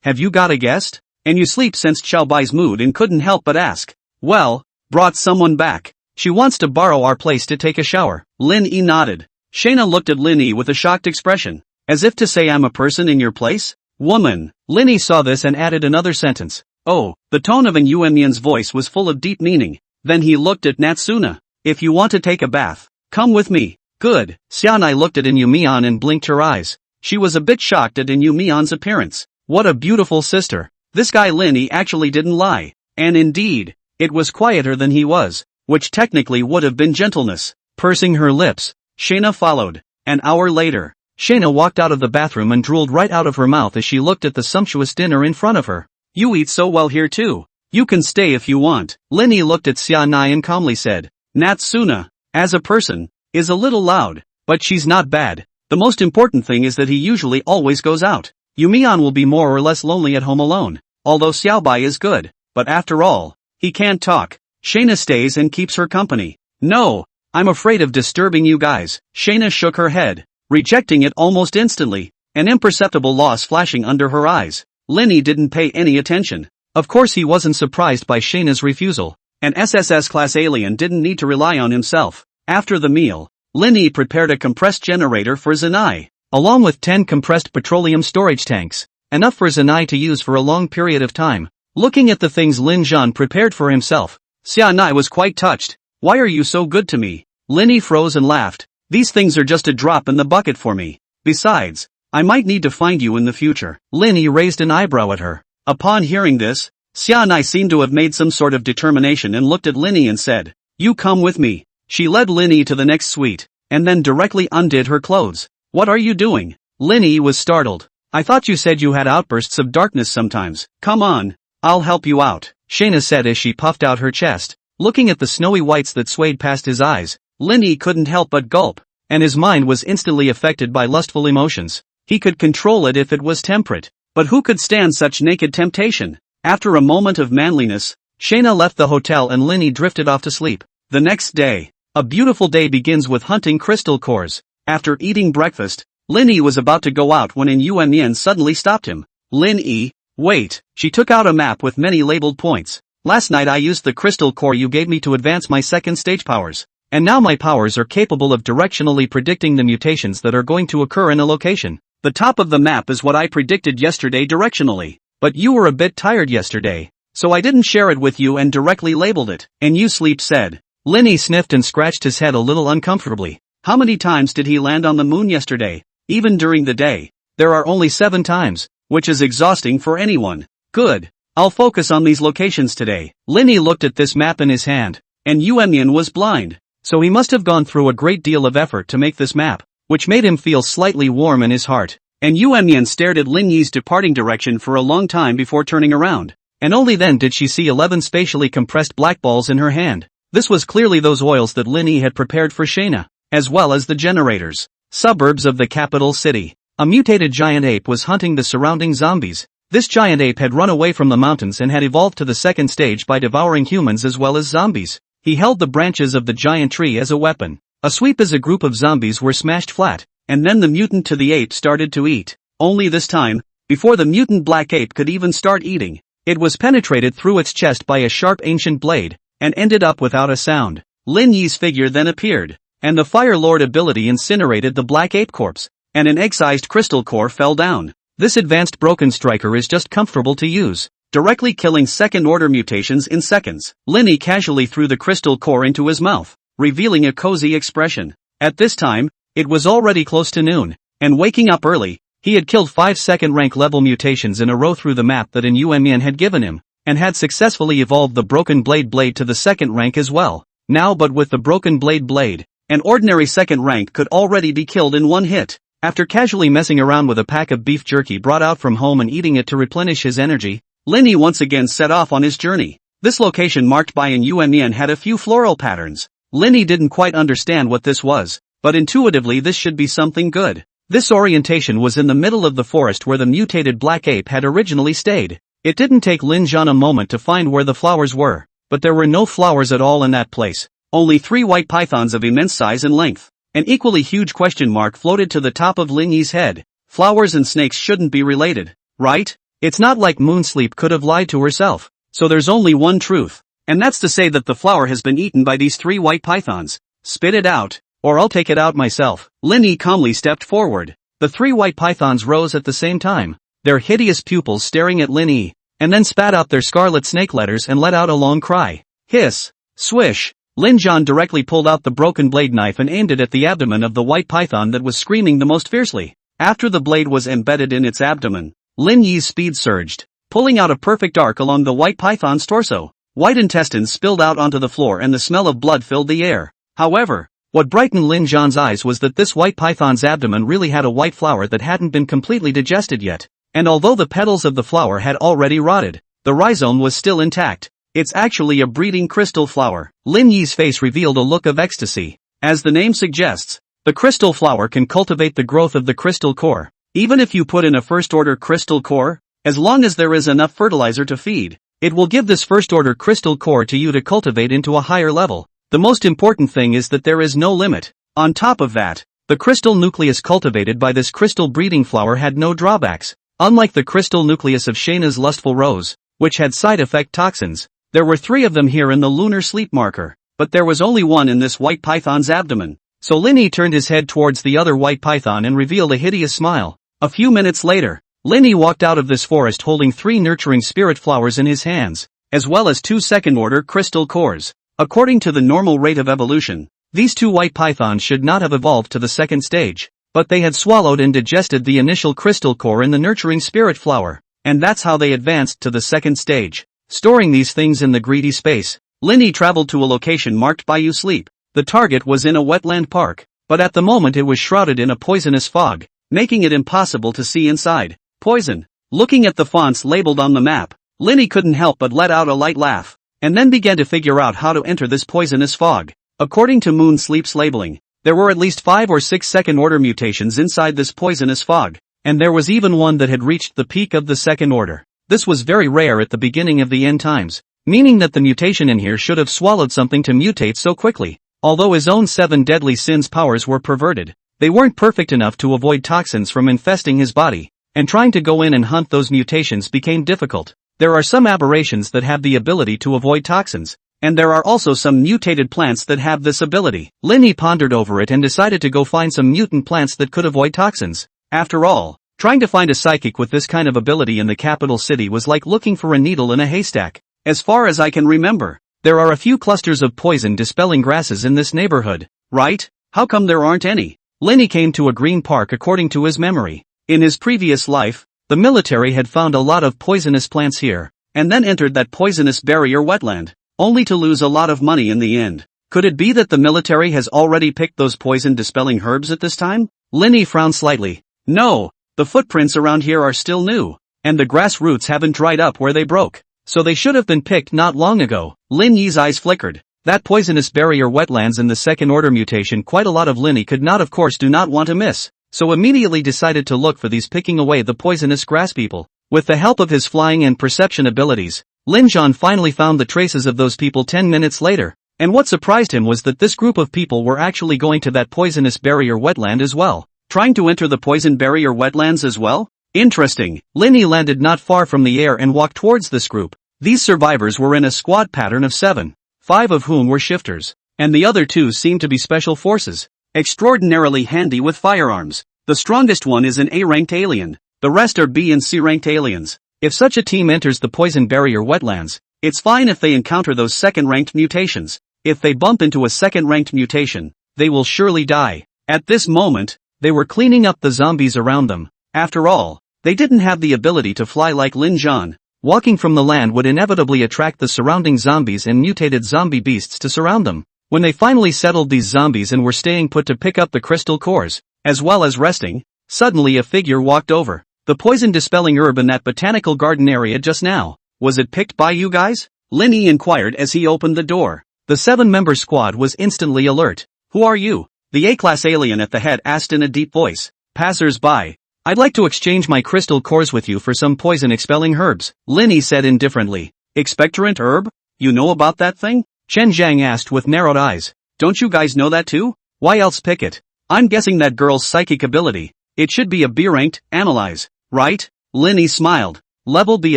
Have you got a guest? And you sleep sensed Xiao Bai's mood and couldn't help but ask. Well, brought someone back. She wants to borrow our place to take a shower. Lin Yi nodded. Shayna looked at Lin Yi with a shocked expression, as if to say I'm a person in your place? Woman. Lin Yi saw this and added another sentence. Oh, the tone of Yu Emyan's voice was full of deep meaning. Then he looked at Natsuna. If you want to take a bath, come with me. Good. Xianai looked at Yu Mian and blinked her eyes. She was a bit shocked at Yu Mian's appearance. What a beautiful sister. This guy Lin Yi actually didn't lie. And indeed, it was quieter than he was, which technically would have been gentleness. Pursing her lips, Shayna followed. An hour later, Shayna walked out of the bathroom and drooled right out of her mouth as she looked at the sumptuous dinner in front of her. You eat so well here too. You can stay if you want. Lin Yi looked at Xianai and calmly said, Natsuna, as a person, is a little loud, but she's not bad. The most important thing is that he usually always goes out. Yu Mian will be more or less lonely at home alone, although Xiao Bai is good, but after all, he can't talk. Shayna stays and keeps her company. No, I'm afraid of disturbing you guys. Shayna shook her head, rejecting it almost instantly, an imperceptible loss flashing under her eyes. Lin Yi didn't pay any attention. Of course he wasn't surprised by Shayna's refusal. An SSS-class alien didn't need to rely on himself. After the meal, Lin Yi prepared a compressed generator for Zanai, along with 10 compressed petroleum storage tanks, enough for Zanai to use for a long period of time. Looking at the things Lin Zhan prepared for himself, Xianai was quite touched. Why are you so good to me? Lin Yi froze and laughed. These things are just a drop in the bucket for me. Besides, I might need to find you in the future. Lin Yi raised an eyebrow at her. Upon hearing this, Xianai seemed to have made some sort of determination and looked at Lin Yi and said, You come with me. She led Lin Yi to the next suite, and then directly undid her clothes. What are you doing? Lin Yi was startled. I thought you said you had outbursts of darkness sometimes. Come on, I'll help you out, Shayna said as she puffed out her chest. Looking at the snowy whites that swayed past his eyes, Lin Yi couldn't help but gulp, and his mind was instantly affected by lustful emotions. He could control it if it was temperate, but who could stand such naked temptation? After a moment of manliness, Shayna left the hotel and Lin Yi drifted off to sleep. The next day, a beautiful day begins with hunting crystal cores. After eating breakfast, Lin Yi was about to go out when Yu Emyan suddenly stopped him. Lin Yi, wait. She took out a map with many labeled points. Last night I used the crystal core you gave me to advance my second stage powers. And now my powers are capable of directionally predicting the mutations that are going to occur in a location. The top of the map is what I predicted yesterday directionally. But you were a bit tired yesterday, so I didn't share it with you and directly labeled it. And you sleep said. Linny sniffed and scratched his head a little uncomfortably. How many times did he land on the moon yesterday? Even during the day. There are only 7 times, which is exhausting for anyone. Good. I'll focus on these locations today. Linny looked at this map in his hand, and Yuemian was blind. So he must have gone through a great deal of effort to make this map, which made him feel slightly warm in his heart. And Yuemian stared at Lin Yi's departing direction for a long time before turning around. And only then did she see 11 spatially compressed black balls in her hand. This was clearly those oils that Lin Yi had prepared for Shayna, as well as the generators. Suburbs of the capital city. A mutated giant ape was hunting the surrounding zombies. This giant ape had run away from the mountains and had evolved to the second stage by devouring humans as well as zombies. He held the branches of the giant tree as a weapon. A sweep as a group of zombies were smashed flat, and then the mutant to the ape started to eat. Only this time, before the mutant black ape could even start eating, it was penetrated through its chest by a sharp ancient blade, and ended up without a sound. Lin Yi's figure then appeared, and the Fire Lord ability incinerated the black ape corpse, and an egg-sized crystal core fell down. This advanced broken striker is just comfortable to use, directly killing second-order mutations in seconds. Linny casually threw the crystal core into his mouth, revealing a cozy expression. At this time, it was already close to noon, and waking up early, he had killed 5 second-rank level mutations in a row through the map that Yuemian had given him, and had successfully evolved the Broken Blade to the second rank as well. Now but with the Broken Blade, an ordinary second rank could already be killed in one hit. After casually messing around with a pack of beef jerky brought out from home and eating it to replenish his energy, Linny once again set off on his journey. This location marked by an Yuemian had a few floral patterns. Linny didn't quite understand what this was, but intuitively this should be something good. This orientation was in the middle of the forest where the mutated black ape had originally stayed. It didn't take Lin Zhan a moment to find where the flowers were, but there were no flowers at all in that place. Only 3 white pythons of immense size and length. An equally huge question mark floated to the top of Lin Yi's head. Flowers and snakes shouldn't be related, right? It's not like Moonsleep could have lied to herself. So there's only one truth, and that's to say that the flower has been eaten by these 3 white pythons. Spit it out, or I'll take it out myself. Lin Yi calmly stepped forward. The 3 white pythons rose at the same time, their hideous pupils staring at Lin Yi, and then spat out their scarlet snake letters and let out a long cry. Hiss. Swish. Lin Zhan directly pulled out the broken blade knife and aimed it at the abdomen of the white python that was screaming the most fiercely. After the blade was embedded in its abdomen, Lin Yi's speed surged, pulling out a perfect arc along the white python's torso. White intestines spilled out onto the floor and the smell of blood filled the air. However, what brightened Lin Zhan's eyes was that this white python's abdomen really had a white flower that hadn't been completely digested yet. And although the petals of the flower had already rotted, the rhizome was still intact. It's actually a breeding crystal flower. Lin Yi's face revealed a look of ecstasy. As the name suggests, the crystal flower can cultivate the growth of the crystal core. Even if you put in a first-order crystal core, as long as there is enough fertilizer to feed, it will give this first-order crystal core to you to cultivate into a higher level. The most important thing is that there is no limit. On top of that, the crystal nucleus cultivated by this crystal breeding flower had no drawbacks. Unlike the crystal nucleus of Shayna's lustful rose, which had side effect toxins, there were 3 of them here in the lunar sleep marker, but there was only one in this white python's abdomen. So Linny turned his head towards the other white python and revealed a hideous smile. A few minutes later, Linny walked out of this forest holding 3 nurturing spirit flowers in his hands, as well as 2 second-order crystal cores. According to the normal rate of evolution, these 2 white pythons should not have evolved to the second stage, but they had swallowed and digested the initial crystal core in the nurturing spirit flower, and that's how they advanced to the second stage. Storing these things in the greedy space, Linny traveled to a location marked by You Sleep. The target was in a wetland park, but at the moment it was shrouded in a poisonous fog, making it impossible to see inside. Poison. Looking at the fonts labeled on the map, Linny couldn't help but let out a light laugh, and then began to figure out how to enter this poisonous fog. According to Moon Sleep's labeling, there were at least 5 or 6 second-order mutations inside this poisonous fog, and there was even one that had reached the peak of the second order. This was very rare at the beginning of the end times, meaning that the mutation in here should have swallowed something to mutate so quickly. Although his own 7 deadly sins powers were perverted, they weren't perfect enough to avoid toxins from infesting his body, and trying to go in and hunt those mutations became difficult. There are some aberrations that have the ability to avoid toxins, and there are also some mutated plants that have this ability. Linny pondered over it and decided to go find some mutant plants that could avoid toxins. After all, trying to find a psychic with this kind of ability in the capital city was like looking for a needle in a haystack. As far as I can remember, there are a few clusters of poison-dispelling grasses in this neighborhood, right? How come there aren't any? Linny came to a green park according to his memory. In his previous life, the military had found a lot of poisonous plants here, and then entered that poisonous barrier wetland, only to lose a lot of money in the end. Could it be that the military has already picked those poison-dispelling herbs at this time? Linny frowned slightly. No, the footprints around here are still new, and the grass roots haven't dried up where they broke, so they should have been picked not long ago. Linny's eyes flickered. That poisonous barrier wetlands in the second order mutation, quite a lot of Linny could not of course do not want to miss, so immediately decided to look for these, picking away the poisonous grass people. With the help of his flying and perception abilities, Lin Zhan finally found the traces of those people 10 minutes later, and what surprised him was that this group of people were actually going to that poisonous barrier wetland as well. Trying to enter the poison barrier wetlands as well? Interesting. Linny landed not far from the air and walked towards this group. These survivors were in a squad pattern of 7, 5 of whom were shifters, and the other 2 seemed to be special forces, extraordinarily handy with firearms. The strongest one is an A-ranked alien, the rest are B and C-ranked aliens. If such a team enters the poison barrier wetlands, it's fine if they encounter those second-ranked mutations. If they bump into a second-ranked mutation, they will surely die. At this moment, they were cleaning up the zombies around them. After all, they didn't have the ability to fly like Lin Zhan. Walking from the land would inevitably attract the surrounding zombies and mutated zombie beasts to surround them. When they finally settled these zombies and were staying put to pick up the crystal cores, as well as resting, suddenly a figure walked over. The poison-dispelling herb in that botanical garden area just now, was it picked by you guys? Linny inquired as he opened the door. The 7-member squad was instantly alert. Who are you? The A-class alien at the head asked in a deep voice. Passers-by. I'd like to exchange my crystal cores with you for some poison-expelling herbs, Linny said indifferently. Expectorant herb? You know about that thing? Chen Zhang asked with narrowed eyes. Don't you guys know that too? Why else pick it? I'm guessing that girl's psychic ability. It should be a B-ranked, analyze, right? Linny smiled. Level B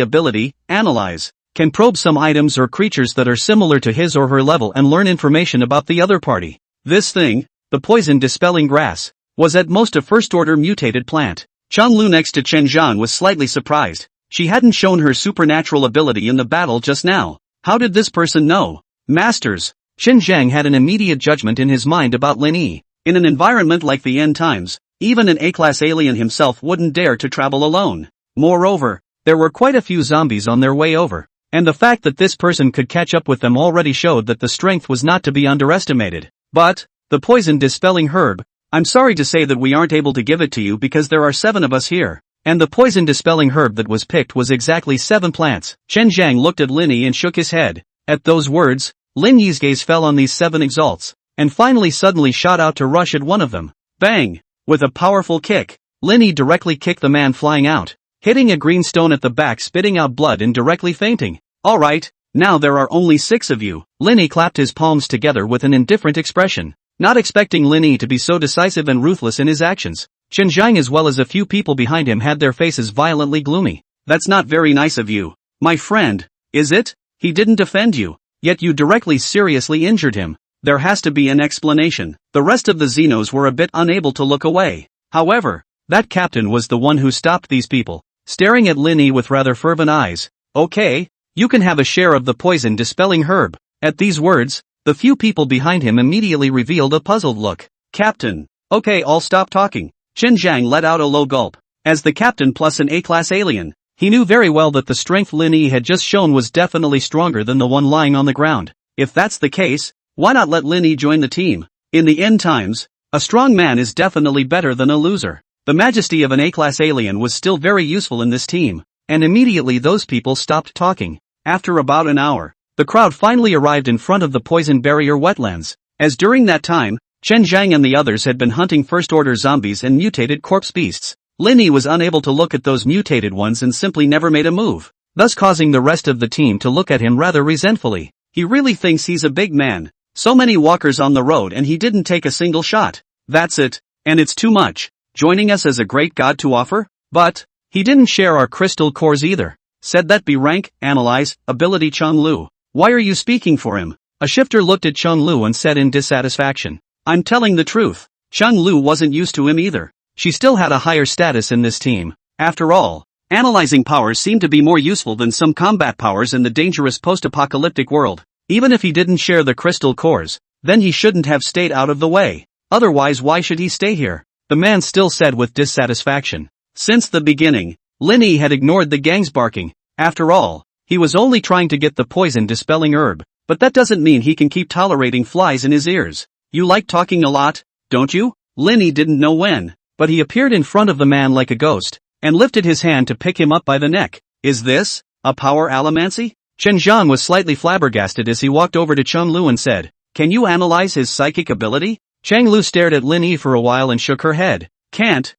ability, analyze. Can probe some items or creatures that are similar to his or her level and learn information about the other party. This thing, the poison-dispelling grass, was at most a first-order mutated plant. Changlu next to Chen Zhan was slightly surprised. She hadn't shown her supernatural ability in the battle just now. How did this person know? Masters. Chen Zhang had an immediate judgment in his mind about Lin Yi. In an environment like the end times, even an A-class alien himself wouldn't dare to travel alone. Moreover, there were quite a few zombies on their way over, and the fact that this person could catch up with them already showed that the strength was not to be underestimated. But, the poison-dispelling herb, I'm sorry to say that we aren't able to give it to you because there are 7 of us here. And the poison-dispelling herb that was picked was exactly 7 plants. Chen Zhang looked at Lin Yi and shook his head. At those words, Lin Yi's gaze fell on these 7 exalts, and finally suddenly shot out to rush at one of them. Bang! With a powerful kick, Lin Yi directly kicked the man flying out, hitting a green stone at the back, spitting out blood and directly fainting. Alright, now there are only 6 of you. Lin Yi clapped his palms together with an indifferent expression, not expecting Lin Yi to be so decisive and ruthless in his actions. Chen Zhang as well as a few people behind him had their faces violently gloomy. That's not very nice of you, my friend, is it? He didn't defend you, yet you directly seriously injured him. There has to be an explanation. The rest of the Xenos were a bit unable to look away. However, that captain was the one who stopped these people, staring at Lin Yi with rather fervent eyes. Okay, you can have a share of the poison-dispelling herb. At these words, the few people behind him immediately revealed a puzzled look. Captain. Okay, I'll stop talking. Chen Zhang let out a low gulp. As the captain plus an A-class alien, he knew very well that the strength Lin Yi had just shown was definitely stronger than the one lying on the ground. If that's the case, why not let Lin Yi join the team? In the end times, a strong man is definitely better than a loser. The majesty of an A-class alien was still very useful in this team, and immediately those people stopped talking. After about an hour, the crowd finally arrived in front of the poison barrier wetlands. As during that time, Chen Zhang and the others had been hunting first-order zombies and mutated corpse beasts. Lin Yi was unable to look at those mutated ones and simply never made a move, thus causing the rest of the team to look at him rather resentfully. He really thinks he's a big man. So many walkers on the road and he didn't take a single shot. That's it, and it's too much. Joining us as a great god to offer? But, he didn't share our crystal cores either. Said that be rank, analyze, ability Cheng Lu. Why are you speaking for him? A shifter looked at Cheng Lu and said in dissatisfaction. I'm telling the truth. Cheng Lu wasn't used to him either. She still had a higher status in this team. After all, analyzing powers seemed to be more useful than some combat powers in the dangerous post-apocalyptic world. Even if he didn't share the crystal cores, then he shouldn't have stayed out of the way. Otherwise, why should he stay here? The man still said with dissatisfaction. Since the beginning, Lin Yi had ignored the gang's barking. After all, he was only trying to get the poison-dispelling herb. But that doesn't mean he can keep tolerating flies in his ears. You like talking a lot, don't you? Lin Yi didn't know when, but he appeared in front of the man like a ghost, and lifted his hand to pick him up by the neck. Is this a power allomancy? Chen Zhang was slightly flabbergasted as he walked over to Cheng Lu and said, Can you analyze his psychic ability? Cheng Lu stared at Lin Yi for a while and shook her head. Can't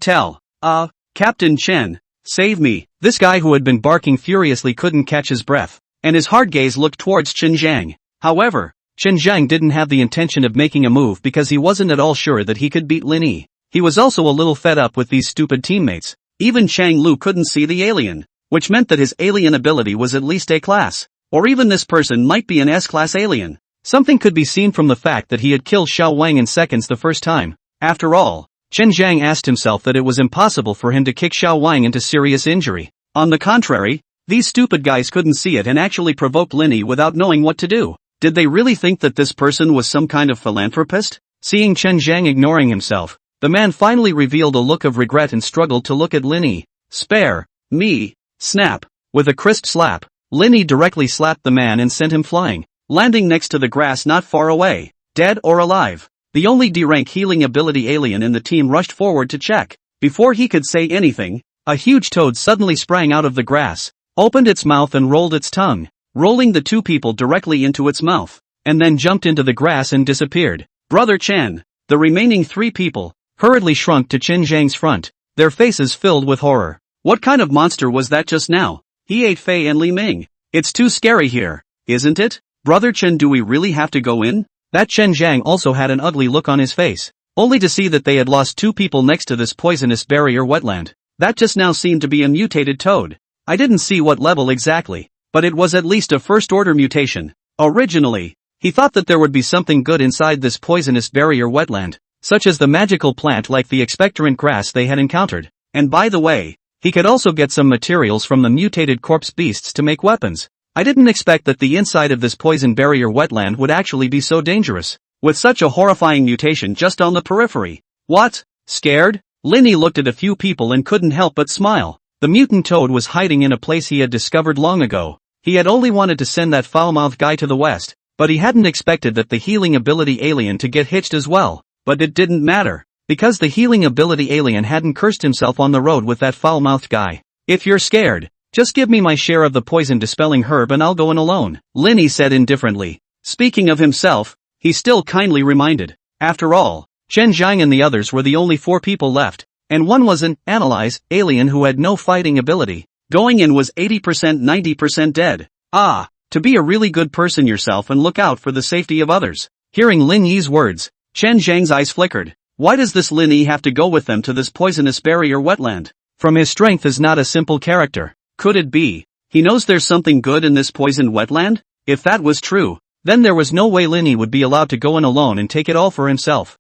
tell. Captain Chen, save me. This guy who had been barking furiously couldn't catch his breath, and his hard gaze looked towards Chen Zhang. However, Chen Zhang didn't have the intention of making a move because he wasn't at all sure that he could beat Lin Yi. He was also a little fed up with these stupid teammates. Even Cheng Lu couldn't see the alien, which meant that his alien ability was at least A-class. Or even this person might be an S-class alien. Something could be seen from the fact that he had killed Xiao Wang in seconds the first time. After all, Chen Zhang asked himself that it was impossible for him to kick Xiao Wang into serious injury. On the contrary, these stupid guys couldn't see it and actually provoked Lin Yi without knowing what to do. Did they really think that this person was some kind of philanthropist? Seeing Chen Zhang ignoring himself, the man finally revealed a look of regret and struggled to look at Lin Yi. Spare me. Snap. With a crisp slap, Lin Yi directly slapped the man and sent him flying, landing next to the grass not far away. Dead or alive? The only D-rank healing ability alien in the team rushed forward to check. Before he could say anything, a huge toad suddenly sprang out of the grass, opened its mouth and rolled its tongue, rolling the two people directly into its mouth, and then jumped into the grass and disappeared. Brother Chen. The remaining three people hurriedly shrunk to Chen Zhang's front, their faces filled with horror. What kind of monster was that just now? He ate Fei and Li Ming. It's too scary here, isn't it? Brother Chen, do we really have to go in? That Chen Zhang also had an ugly look on his face, only to see that they had lost two people next to this poisonous barrier wetland. That just now seemed to be a mutated toad. I didn't see what level exactly, but it was at least a first-order mutation. Originally, he thought that there would be something good inside this poisonous barrier wetland, such as the magical plant like the expectorant grass they had encountered. And by the way, he could also get some materials from the mutated corpse beasts to make weapons. I didn't expect that the inside of this poison barrier wetland would actually be so dangerous, with such a horrifying mutation just on the periphery. What? Scared? Lin Yi looked at a few people and couldn't help but smile. The mutant toad was hiding in a place he had discovered long ago. He had only wanted to send that foul-mouthed guy to the west, but he hadn't expected that the healing ability alien to get hitched as well. But it didn't matter, because the healing ability alien hadn't cursed himself on the road with that foul-mouthed guy. If you're scared, just give me my share of the poison-dispelling herb and I'll go in alone, Lin Yi said indifferently. Speaking of himself, he still kindly reminded. After all, Chen Zhang and the others were the only 4 people left, and one was an analyze alien who had no fighting ability. Going in was 80% 90% dead. To be a really good person yourself and look out for the safety of others. Hearing Lin Yi's words, Chen Zhang's eyes flickered. Why does this Lin Yi have to go with them to this poisonous barrier wetland? From his strength is not a simple character. Could it be he knows there's something good in this poisoned wetland? If that was true, then there was no way Lin Yi would be allowed to go in alone and take it all for himself.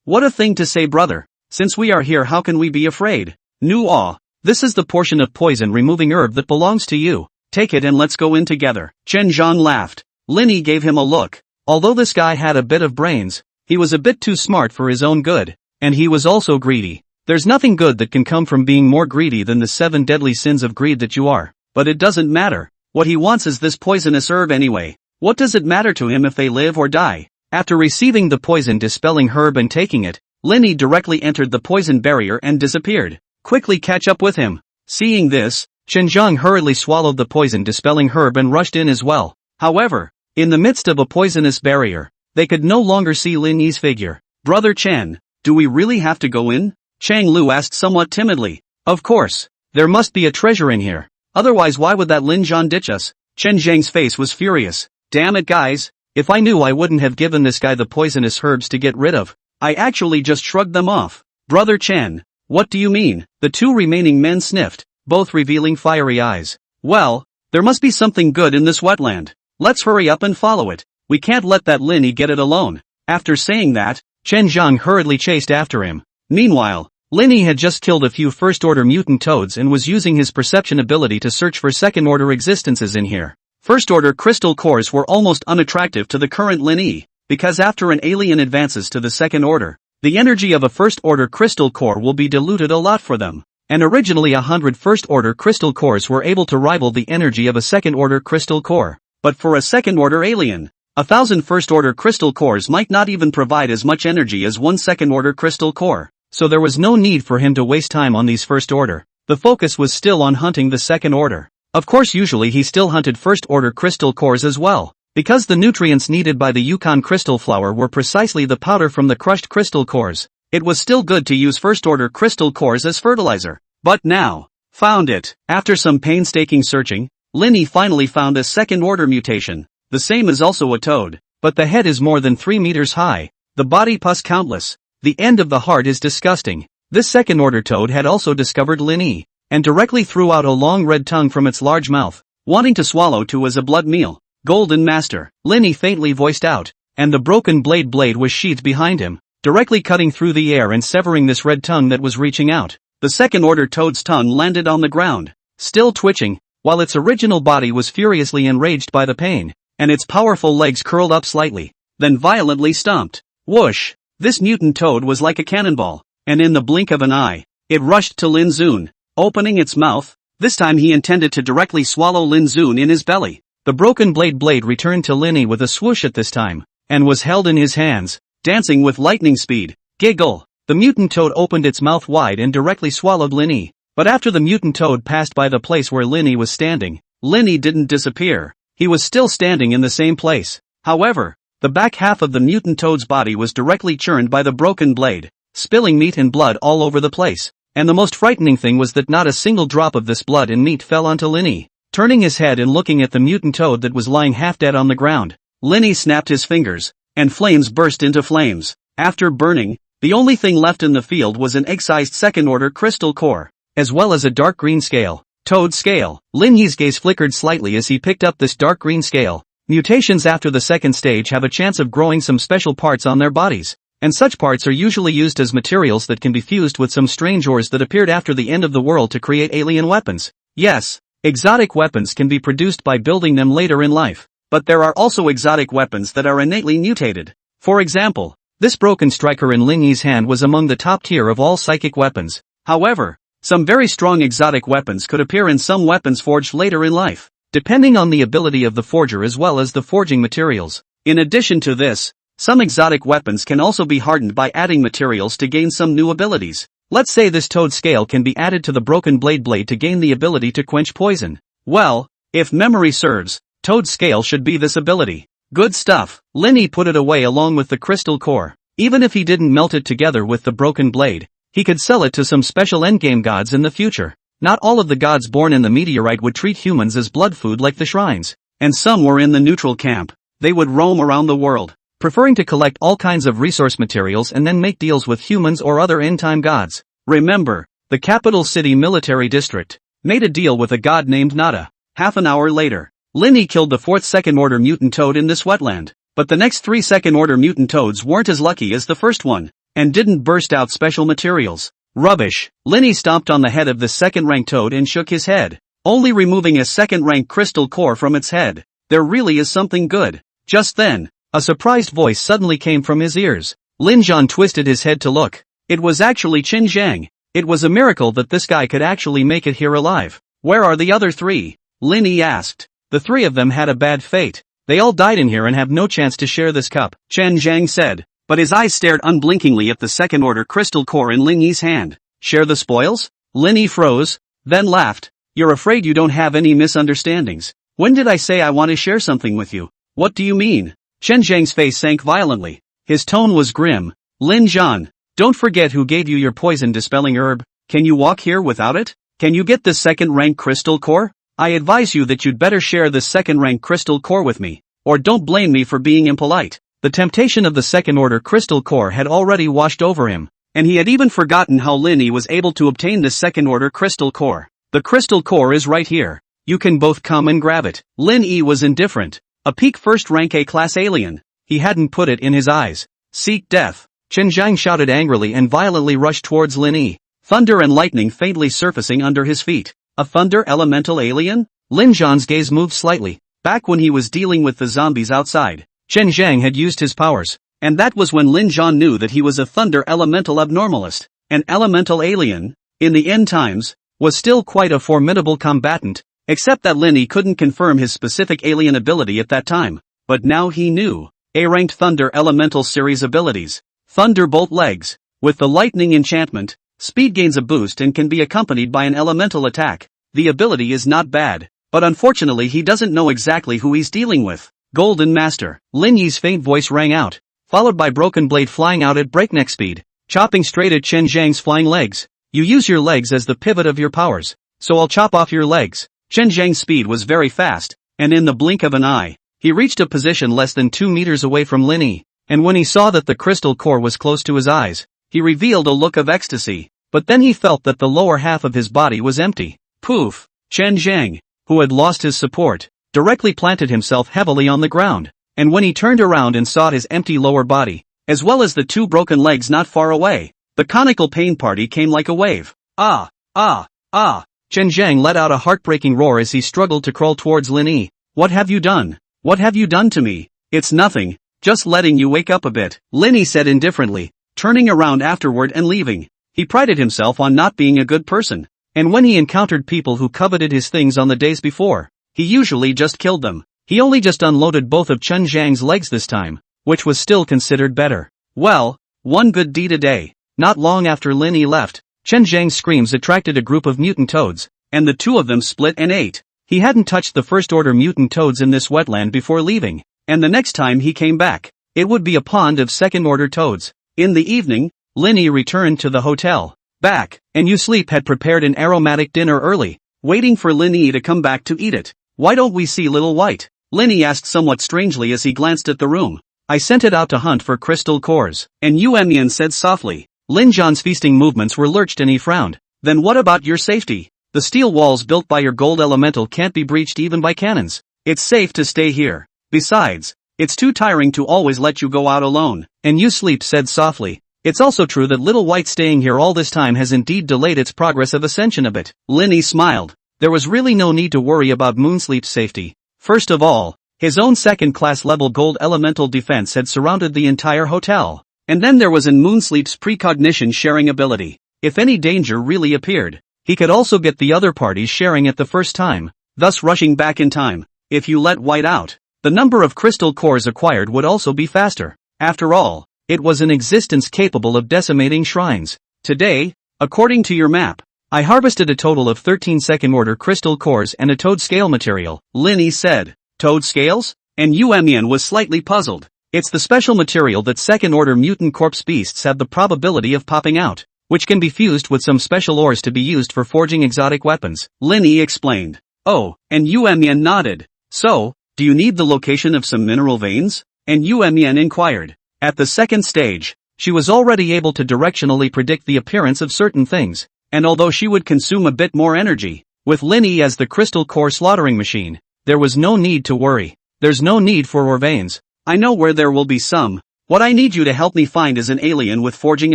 What a thing to say, brother. Since we are here, how can we be afraid? This is the portion of poison removing herb that belongs to you. Take it and let's go in together. Chen Zhang laughed. Lin Yi gave him a look. Although this guy had a bit of brains, he was a bit too smart for his own good, and he was also greedy. There's nothing good that can come from being more greedy than the 7 deadly sins of greed that you are. But it doesn't matter. What he wants is this poisonous herb anyway. What does it matter to him if they live or die? After receiving the poison-dispelling herb and taking it, Lin Yi directly entered the poison barrier and disappeared. Quickly catch up with him. Seeing this, Chen Zhang hurriedly swallowed the poison-dispelling herb and rushed in as well. However, in the midst of a poisonous barrier, they could no longer see Lin Yi's figure. Brother Chen, do we really have to go in? Chang Lu asked somewhat timidly. Of course. There must be a treasure in here. Otherwise why would that Lin Zhan ditch us? Chen Zhang's face was furious. Damn it guys, if I knew I wouldn't have given this guy the poisonous herbs to get rid of. I actually just shrugged them off. Brother Chen, what do you mean? The 2 remaining men sniffed. both revealing fiery eyes. Well, there must be something good in this wetland. Let's hurry up and follow it. We can't let that Linny get it alone. After saying that, Chen Zhang hurriedly chased after him. Meanwhile, Linny had just killed a few first-order mutant toads and was using his perception ability to search for second-order existences in here. First-order crystal cores were almost unattractive to the current Linny, because after an alien advances to the second order, the energy of a first-order crystal core will be diluted a lot for them. And originally 100 first-order crystal cores were able to rival the energy of a second-order crystal core. But for a second-order alien, 1,000 first-order crystal cores might not even provide as much energy as one second-order crystal core. So there was no need for him to waste time on these first-order. The focus was still on hunting the second order. Of course, usually he still hunted first-order crystal cores as well, because the nutrients needed by the Yukon crystal flower were precisely the powder from the crushed crystal cores. It was still good to use first-order crystal cores as fertilizer. But now, found it. After some painstaking searching, Linny finally found a second-order mutation. The same is also a toad, but the head is more than 3 meters high, the body pus countless, the end of the heart is disgusting. This second-order toad had also discovered Linny, and directly threw out a long red tongue from its large mouth, wanting to swallow too as a blood meal. Golden Master, Linny faintly voiced out, and the broken blade was sheathed behind him, directly cutting through the air and severing this red tongue that was reaching out. The second-order toad's tongue landed on the ground, still twitching, while its original body was furiously enraged by the pain, and its powerful legs curled up slightly, then violently stomped. Whoosh! This mutant toad was like a cannonball, and in the blink of an eye, it rushed to Lin Zun, opening its mouth. This time he intended to directly swallow Lin Zun in his belly. The broken blade returned to Linny with a swoosh at this time, and was held in his hands, dancing with lightning speed. Giggle! The mutant toad opened its mouth wide and directly swallowed Linny. But after the mutant toad passed by the place where Linny was standing, Linny didn't disappear. He was still standing in the same place. However, the back half of the mutant toad's body was directly churned by the broken blade, spilling meat and blood all over the place. And the most frightening thing was that not a single drop of this blood and meat fell onto Linny. Turning his head and looking at the mutant toad that was lying half dead on the ground, Linny snapped his fingers, and flames burst into flames. After burning, the only thing left in the field was an egg-sized second-order crystal core, as well as a dark green scale. Toad scale. Linny's gaze flickered slightly as he picked up this dark green scale. Mutations after the second stage have a chance of growing some special parts on their bodies, and such parts are usually used as materials that can be fused with some strange ores that appeared after the end of the world to create alien weapons. Yes, exotic weapons can be produced by building them later in life, but there are also exotic weapons that are innately mutated. For example, this broken striker in Linny's hand was among the top tier of all psychic weapons. However, some very strong exotic weapons could appear in some weapons forged later in life, depending on the ability of the forger as well as the forging materials. In addition to this, some exotic weapons can also be hardened by adding materials to gain some new abilities. Let's say this toad scale can be added to the broken blade to gain the ability to quench poison. Well, if memory serves, toad scale should be this ability. Good stuff. Linny put it away along with the crystal core. Even if he didn't melt it together with the broken blade, he could sell it to some special endgame gods in the future. Not all of the gods born in the meteorite would treat humans as blood food like the shrines, and some were in the neutral camp. They would roam around the world, preferring to collect all kinds of resource materials and then make deals with humans or other end-time gods. Remember, the capital city military district made a deal with a god named Nada. Half an hour later, Linny killed the fourth second-order mutant toad in this wetland, but the next 3 second-order mutant toads weren't as lucky as the first one, and didn't burst out special materials. Rubbish. Linny stomped on the head of the second-rank toad and shook his head, only removing a second-rank crystal core from its head. There really is something good. Just then, a surprised voice suddenly came from his ears. Lin Zhan twisted his head to look. It was actually Qin Zhang. It was a miracle that this guy could actually make it here alive. Where are the other 3? Linny asked. The 3 of them had a bad fate. They all died in here and have no chance to share this cup, Qin Zhang said, but his eyes stared unblinkingly at the second-order crystal core in Linny's hand. Share the spoils? Linny froze, then laughed. You're afraid you don't have any misunderstandings. When did I say I want to share something with you? What do you mean? Qin Zhang's face sank violently. His tone was grim. Lin Zhan, don't forget who gave you your poison-dispelling herb. Can you walk here without it? Can you get the second-rank crystal core? I advise you that you'd better share this second-rank crystal core with me, or don't blame me for being impolite. The temptation of the second-order crystal core had already washed over him, and he had even forgotten how Linny was able to obtain the second-order crystal core. The crystal core is right here. You can both come and grab it. Lin Yi was indifferent. A peak first rank A-class alien. He hadn't put it in his eyes. Seek death. Chen Zhang shouted angrily and violently rushed towards Lin Yi. Thunder and lightning faintly surfacing under his feet. A thunder elemental alien? Lin Zhan's gaze moved slightly. Back when he was dealing with the zombies outside, Chen Zhang had used his powers. And that was when Lin Zhan knew that he was a thunder elemental abnormalist. An elemental alien, in the end times, was still quite a formidable combatant, except that Lin Yi couldn't confirm his specific alien ability at that time. But now he knew. A-ranked thunder elemental series abilities. Thunderbolt legs. With the lightning enchantment, speed gains a boost and can be accompanied by an elemental attack. The ability is not bad, but unfortunately he doesn't know exactly who he's dealing with. Golden Master. Lin Yi's faint voice rang out, followed by Broken Blade flying out at breakneck speed, chopping straight at Chen Zhang's flying legs. You use your legs as the pivot of your powers, so I'll chop off your legs. Chen Zhang's speed was very fast, and in the blink of an eye, he reached a position less than 2 meters away from Lin Yi, and when he saw that the crystal core was close to his eyes, he revealed a look of ecstasy, but then he felt that the lower half of his body was empty. Poof! Chen Zhang, who had lost his support, directly planted himself heavily on the ground, and when he turned around and saw his empty lower body, as well as the 2 broken legs not far away, the conical pain party came like a wave. Ah! Ah! Ah! Chen Zhang let out a heartbreaking roar as he struggled to crawl towards Lin Yi. What have you done? What have you done to me? It's nothing, just letting you wake up a bit, Lin Yi said indifferently, turning around afterward and leaving. He prided himself on not being a good person, and when he encountered people who coveted his things on the days before, he usually just killed them. He only just unloaded both of Chen Zhang's legs this time, which was still considered better. Well, one good deed a day. Not long after Lin Yi left, Chen Zhang's screams attracted a group of mutant toads, and the 2 of them split and ate. He hadn't touched the first-order mutant toads in this wetland before leaving, and the next time he came back, it would be a pond of second-order toads. In the evening, Lin Yi returned to the hotel. Back, and You Sleep had prepared an aromatic dinner early, waiting for Lin Yi to come back to eat it. Why don't we see Little White? Lin Yi asked somewhat strangely as he glanced at the room. I sent it out to hunt for crystal cores, and Yu Emian said softly. Lin Zhan's feasting movements were lurched and he frowned. Then what about your safety? The steel walls built by your gold elemental can't be breached even by cannons. It's safe to stay here. Besides, it's too tiring to always let you go out alone. And You Sleep said softly. It's also true that Little White staying here all this time has indeed delayed its progress of ascension a bit. Lin Yi smiled. There was really no need to worry about Moonsleep's safety. First of all, his own second-class level gold elemental defense had surrounded the entire hotel. And then there was in Moonsleep's precognition sharing ability. If any danger really appeared, he could also get the other parties sharing at the first time, thus rushing back in time. If you let White out, the number of crystal cores acquired would also be faster. After all, it was an existence capable of decimating shrines. Today, according to your map, I harvested a total of 13 second-order crystal cores and a toad scale material, Lin Yi said. Toad scales? And Yu Emian was slightly puzzled. It's the special material that second-order mutant corpse beasts have the probability of popping out, which can be fused with some special ores to be used for forging exotic weapons, Lin Yi explained. Oh, and Yu Emian nodded. So, do you need the location of some mineral veins? And Yu Emian inquired. At the second stage, she was already able to directionally predict the appearance of certain things, and although she would consume a bit more energy, with Lin Yi as the crystal core slaughtering machine, there was no need to worry. There's no need for ore veins. I know where there will be some. What I need you to help me find is an alien with forging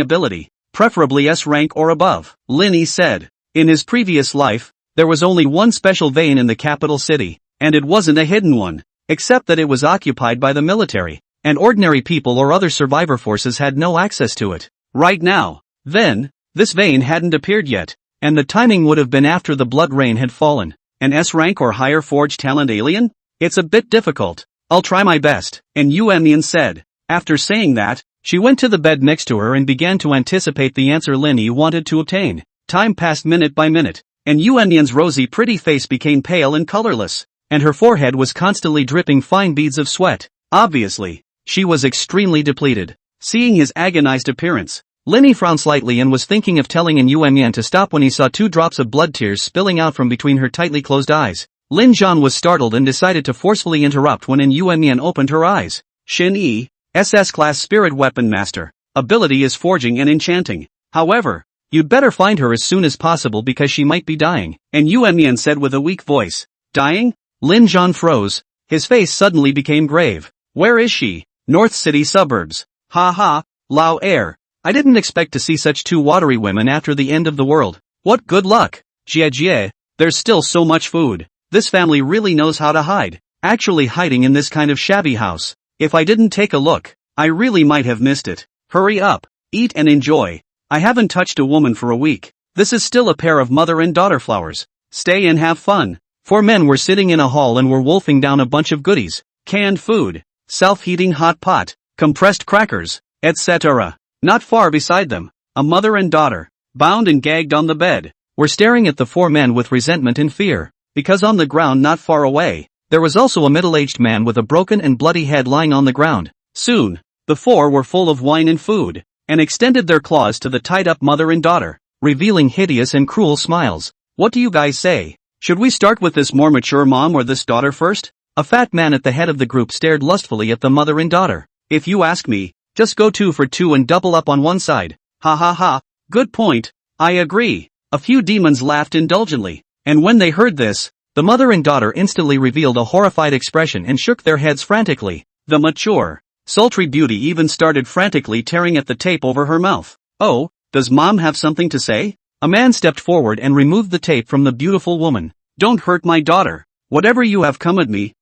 ability, preferably S rank or above, Lin Yi said. In his previous life, there was only one special vein in the capital city, and it wasn't a hidden one, except that it was occupied by the military, and ordinary people or other survivor forces had no access to it. Right now, then, this vein hadn't appeared yet, and the timing would have been after the blood rain had fallen. An S rank or higher forged talent alien? It's a bit difficult. I'll try my best, and Yu Emian said. After saying that, she went to the bed next to her and began to anticipate the answer Lin Yi wanted to obtain. Time passed minute by minute, and Yu Emian's rosy pretty face became pale and colorless, and her forehead was constantly dripping fine beads of sweat. Obviously, she was extremely depleted. Seeing his agonized appearance, Lin Yi frowned slightly and was thinking of telling Yu Emian to stop when he saw 2 drops of blood tears spilling out from between her tightly closed eyes. Lin Zhan was startled and decided to forcefully interrupt when Yu Emian opened her eyes. Xin Yi, SS class spirit weapon master. Ability is forging and enchanting. However, You'd better find her as soon as possible because she might be dying. And Yuan Mian said with a weak voice. Dying? Lin Zhan froze. His face suddenly became grave. Where is she? North City suburbs. Ha ha, Lao Air. I didn't expect to see such two watery women after the end of the world. What good luck. Jie, there's still so much food. This family really knows how to hide. Actually hiding in this kind of shabby house. If I didn't take a look, I really might have missed it. Hurry up, eat and enjoy. I haven't touched a woman for a week. This is still a pair of mother and daughter flowers. Stay and have fun. 4 men were sitting in a hall and were wolfing down a bunch of goodies. Canned food, self-heating hot pot, compressed crackers, etc. Not far beside them, a mother and daughter, bound and gagged on the bed, were staring at the 4 men with resentment and fear, because on the ground not far away, there was also a middle-aged man with a broken and bloody head lying on the ground. Soon, the 4 were full of wine and food, and extended their claws to the tied-up mother and daughter, revealing hideous and cruel smiles. What do you guys say? Should we start with this more mature mom or this daughter first? A fat man at the head of the group stared lustfully at the mother and daughter. If you ask me, just go 2 for 2 and double up on one side. Ha ha ha, good point, I agree. A few demons laughed indulgently, and when they heard this, the mother and daughter instantly revealed a horrified expression and shook their heads frantically. The mature, sultry beauty even started frantically tearing at the tape over her mouth. Oh, does mom have something to say? A man stepped forward and removed the tape from the beautiful woman. Don't hurt my daughter. Whatever you have, come at me,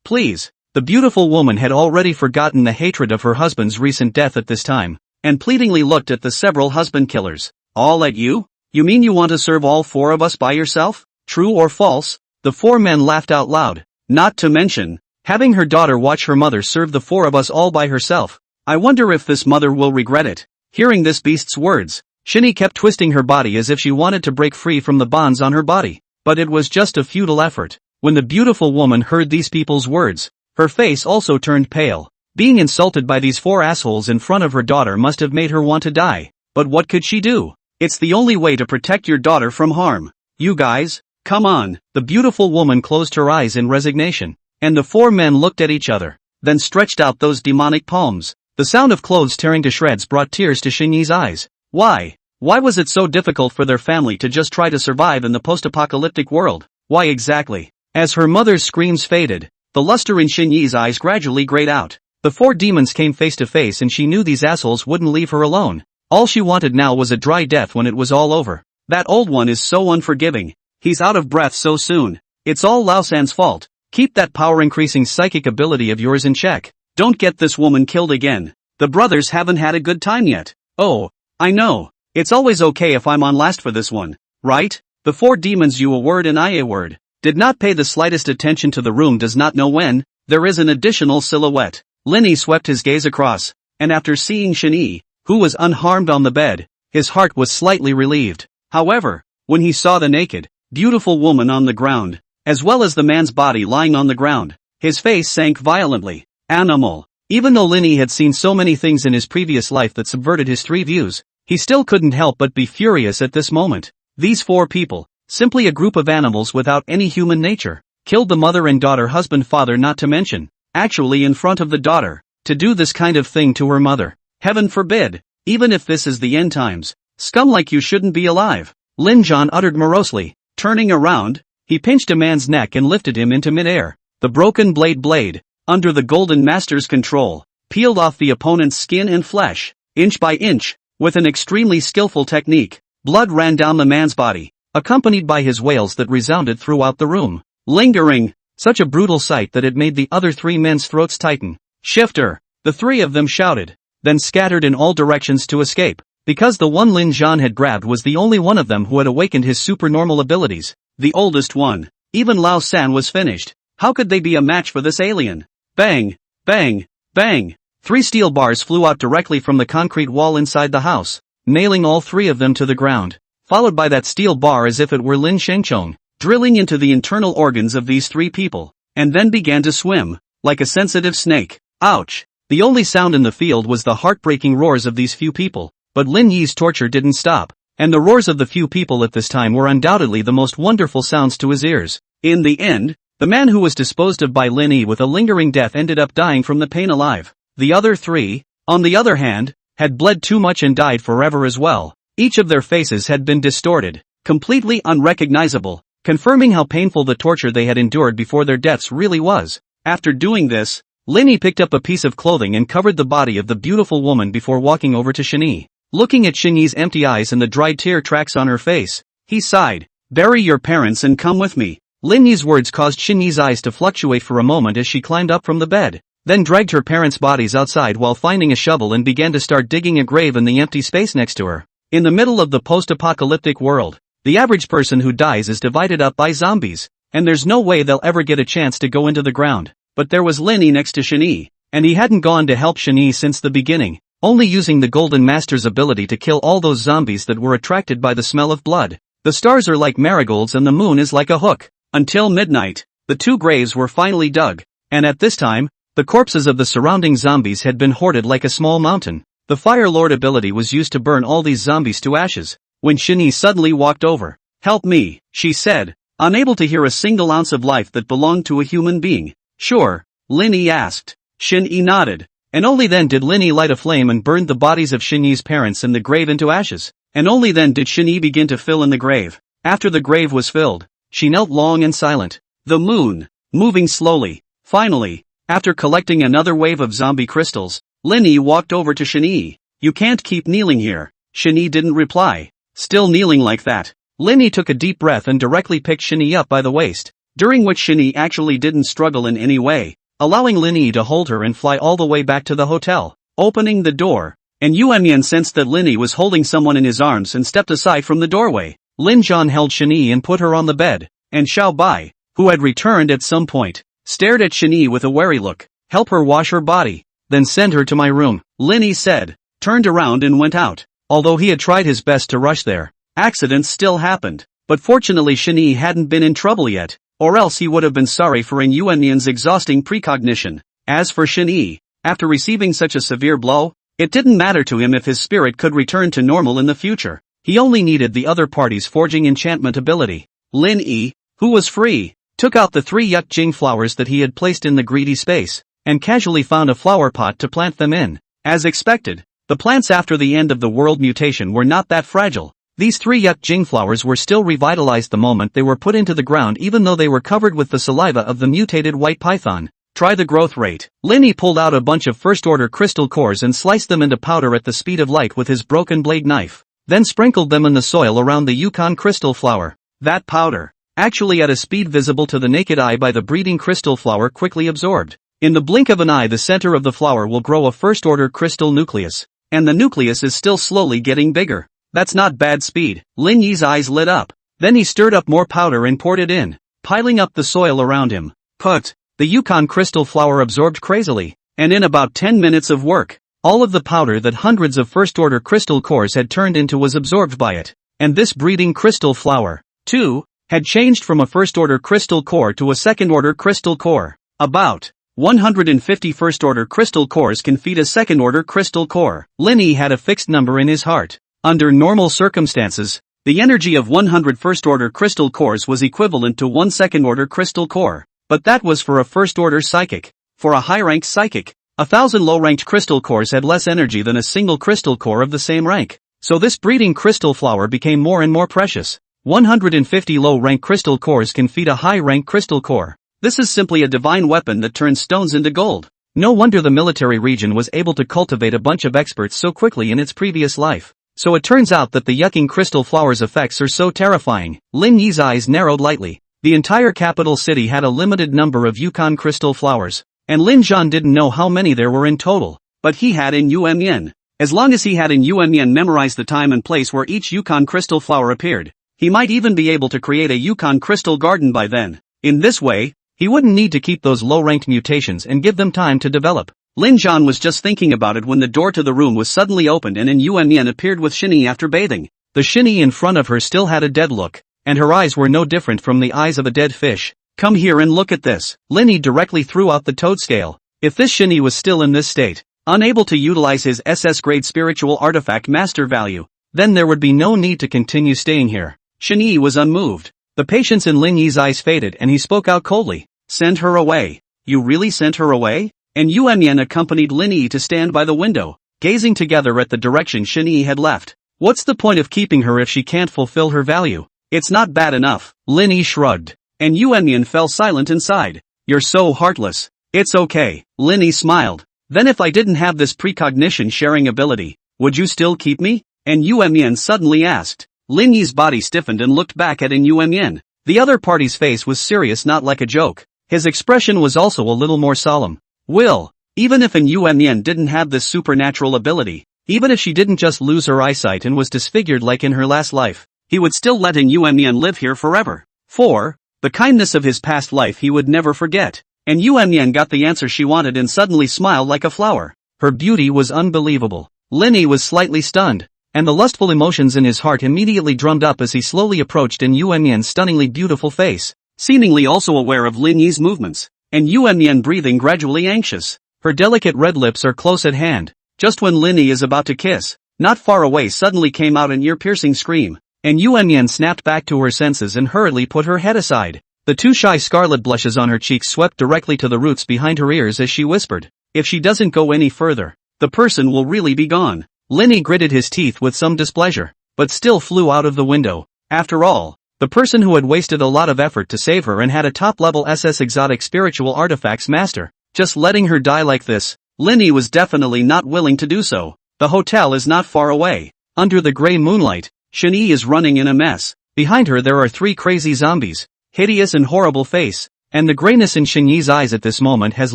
please. The beautiful woman had already forgotten the hatred of her husband's recent death at this time, and pleadingly looked at the several husband killers. All at you? You mean you want to serve all 4 of us by yourself? True or false? The 4 men laughed out loud. Not to mention, having her daughter watch her mother serve the 4 of us all by herself. I wonder if this mother will regret it. Hearing this beast's words, Shinny kept twisting her body as if she wanted to break free from the bonds on her body. But it was just a futile effort. When the beautiful woman heard these people's words, her face also turned pale. Being insulted by these 4 assholes in front of her daughter must have made her want to die. But what could she do? It's the only way to protect your daughter from harm. You guys, come on. The beautiful woman closed her eyes in resignation, and the 4 men looked at each other, then stretched out those demonic palms. The sound of clothes tearing to shreds brought tears to Xingyi's eyes. Why? Why was it so difficult for their family to just try to survive in the post-apocalyptic world? Why exactly? As her mother's screams faded, the luster in Xingyi's eyes gradually grayed out. The 4 demons came face to face and she knew these assholes wouldn't leave her alone. All she wanted now was a dry death when it was all over. That old one is so unforgiving. He's out of breath so soon. It's all Lao San's fault. Keep that power-increasing psychic ability of yours in check. Don't get this woman killed again. The brothers haven't had a good time yet. Oh, I know. It's always okay if I'm on last for this one, right? The 4 demons, you a word and I a word, did not pay the slightest attention to the room. Does not know when there is an additional silhouette. Linny swept his gaze across, and after seeing Shinyi, who was unharmed on the bed, his heart was slightly relieved. However, when he saw the naked, beautiful woman on the ground, as well as the man's body lying on the ground, his face sank violently. Animal. Even though Linny had seen so many things in his previous life that subverted his 3 views, he still couldn't help but be furious at this moment. These 4 people, simply a group of animals without any human nature, killed the mother and daughter, husband, father, not to mention, actually in front of the daughter, to do this kind of thing to her mother. Heaven forbid, even if this is the end times, scum like you shouldn't be alive. Lin Zhan uttered morosely. Turning around, he pinched a man's neck and lifted him into midair. The broken blade, under the Golden Master's control, peeled off the opponent's skin and flesh, inch by inch, with an extremely skillful technique. Blood ran down the man's body, accompanied by his wails that resounded throughout the room. Lingering, such a brutal sight that it made the other 3 men's throats tighten. Shifter, the 3 of them shouted, then scattered in all directions to escape, because the one Lin Zhan had grabbed was the only one of them who had awakened his supernormal abilities, the oldest one. Even Lao San was finished. How could they be a match for this alien? Bang, bang, bang. 3 steel bars flew out directly from the concrete wall inside the house, nailing all 3 of them to the ground, followed by that steel bar as if it were Lin Shengchong, drilling into the internal organs of these 3 people, and then began to swim, like a sensitive snake. Ouch! The only sound in the field was the heartbreaking roars of these few people, but Lin Yi's torture didn't stop, and the roars of the few people at this time were undoubtedly the most wonderful sounds to his ears. In the end, the man who was disposed of by Lin Yi with a lingering death ended up dying from the pain alive. The other 3, on the other hand, had bled too much and died forever as well. Each of their faces had been distorted, completely unrecognizable, confirming how painful the torture they had endured before their deaths really was. After doing this, Linny picked up a piece of clothing and covered the body of the beautiful woman before walking over to Shinee. Looking at Shinee's empty eyes and the dried tear tracks on her face, he sighed. "Bury your parents and come with me." Linny's words caused Shinee's eyes to fluctuate for a moment as she climbed up from the bed, then dragged her parents' bodies outside while finding a shovel and began to start digging a grave in the empty space next to her. In the middle of the post-apocalyptic world, the average person who dies is divided up by zombies, and there's no way they'll ever get a chance to go into the ground. But there was Linny next to Shinee, and he hadn't gone to help Shinee since the beginning, only using the Golden Master's ability to kill all those zombies that were attracted by the smell of blood. The stars are like marigolds and the moon is like a hook. Until midnight, the two graves were finally dug, and at this time, the corpses of the surrounding zombies had been hoarded like a small mountain. The Fire Lord ability was used to burn all these zombies to ashes, when Shinee suddenly walked over. "Help me," she said, unable to hear a single ounce of life that belonged to a human being. "Sure," Linny asked. Shinee nodded, and only then did Linny light a flame and burned the bodies of Shinee's parents in the grave into ashes, and only then did Shinee begin to fill in the grave. After the grave was filled, she knelt long and silent, the moon, moving slowly. Finally, after collecting another wave of zombie crystals, Linny walked over to Shinee. "You can't keep kneeling here." Shinee didn't reply. "Still kneeling like that?" Linny took a deep breath and directly picked Shinee up by the waist, during which Shinee actually didn't struggle in any way, allowing Linny to hold her and fly all the way back to the hotel. Opening the door, and Yuan sensed that Linny was holding someone in his arms and stepped aside from the doorway. Lin Zhan held Shinee and put her on the bed, and Xiao Bai, who had returned at some point, stared at Shinee with a wary look. "Help her wash her body, then send her to my room," Linny said, turned around and went out. Although he had tried his best to rush there, accidents still happened, but fortunately Shinee hadn't been in trouble yet, or else he would have been sorry for Yuan's exhausting precognition. As for Shinee, after receiving such a severe blow, it didn't matter to him if his spirit could return to normal in the future. He only needed the other party's forging enchantment ability. Lin Yi, who was free, took out the 3 Yuk Jing flowers that he had placed in the greedy space, and casually found a flower pot to plant them in. As expected, the plants after the end of the world mutation were not that fragile. These 3 Yuk Jing flowers were still revitalized the moment they were put into the ground, even though they were covered with the saliva of the mutated white python. Try the growth rate. Linny pulled out a bunch of first-order crystal cores and sliced them into powder at the speed of light with his broken blade knife, then sprinkled them in the soil around the Yukon crystal flower. That powder, actually at a speed visible to the naked eye by the breeding crystal flower, quickly absorbed. In the blink of an eye, the center of the flower will grow a first-order crystal nucleus, and the nucleus is still slowly getting bigger. That's not bad speed. Lin Yi's eyes lit up. Then he stirred up more powder and poured it in, piling up the soil around him. The Yukon crystal flower absorbed crazily, and in about 10 minutes of work, all of the powder that hundreds of first-order crystal cores had turned into was absorbed by it. And this breeding crystal flower, too, had changed from a first-order crystal core to a second-order crystal core. About 150 first-order crystal cores can feed a second-order crystal core. Linny had a fixed number in his heart. Under normal circumstances, the energy of 100 first-order crystal cores was equivalent to 1 second-order crystal core. But that was for a first-order psychic. For a high-ranked psychic, 1,000 low-ranked crystal cores had less energy than a single crystal core of the same rank. So this breeding crystal flower became more and more precious. 150 low-rank crystal cores can feed a high-rank crystal core. This is simply a divine weapon that turns stones into gold. No wonder the military region was able to cultivate a bunch of experts so quickly in its previous life. So it turns out that the yucking crystal flower's effects are so terrifying. Lin Yi's eyes narrowed lightly. The entire capital city had a limited number of Yukon crystal flowers, and Lin Zhan didn't know how many there were in total, but he had in Yuan. As long as he had in Yuan memorized the time and place where each Yukon crystal flower appeared, he might even be able to create a Yukon crystal garden by then. In this way, he wouldn't need to keep those low-ranked mutations and give them time to develop. Lin Zhan was just thinking about it when the door to the room was suddenly opened and in Yuan appeared with Shinny after bathing. The Shinny in front of her still had a dead look, and her eyes were no different from the eyes of a dead fish. "Come here and look at this." Linny directly threw out the toad scale. If this Shinny was still in this state, unable to utilize his SS grade spiritual artifact master value, then there would be no need to continue staying here. Shinny was unmoved. The patience in Lin Yi's eyes faded and he spoke out coldly. "Send her away." "You really sent her away?" And Yuan accompanied Lin Yi to stand by the window, gazing together at the direction Shin Yi had left. What's the point of keeping her if she can't fulfill her value? It's not bad enough. Lin Yi shrugged. And Yuan fell silent inside. You're so heartless. It's okay. Lin Yi smiled. Then if I didn't have this precognition sharing ability, would you still keep me? And Yuan suddenly asked. Lin Yi's body stiffened and looked back at Yuan. The other party's face was serious, not like a joke. His expression was also a little more solemn. Will, even if Yuan didn't have this supernatural ability, even if she didn't just lose her eyesight and was disfigured like in her last life, he would still let Yuan live here forever. For the kindness of his past life he would never forget. And Yuan got the answer she wanted and suddenly smiled like a flower. Her beauty was unbelievable. Lin Yi was slightly stunned, and the lustful emotions in his heart immediately drummed up as he slowly approached Yuan's stunningly beautiful face, seemingly also aware of Lin Yi's movements, and Yuan breathing gradually anxious. Her delicate red lips are close at hand. Just when Lin Yi is about to kiss, not far away suddenly came out an ear-piercing scream, and Yuan snapped back to her senses and hurriedly put her head aside. The two shy scarlet blushes on her cheeks swept directly to the roots behind her ears as she whispered, if she doesn't go any further, the person will really be gone. Lin Yi gritted his teeth with some displeasure, but still flew out of the window. After all, the person who had wasted a lot of effort to save her and had a top-level SS exotic spiritual artifacts master, just letting her die like this, Lin Yi was definitely not willing to do so. The hotel is not far away. Under the gray moonlight, Shen Yi is running in a mess. Behind her there are 3 crazy zombies, hideous and horrible face, and the grayness in Shen Yi's eyes at this moment has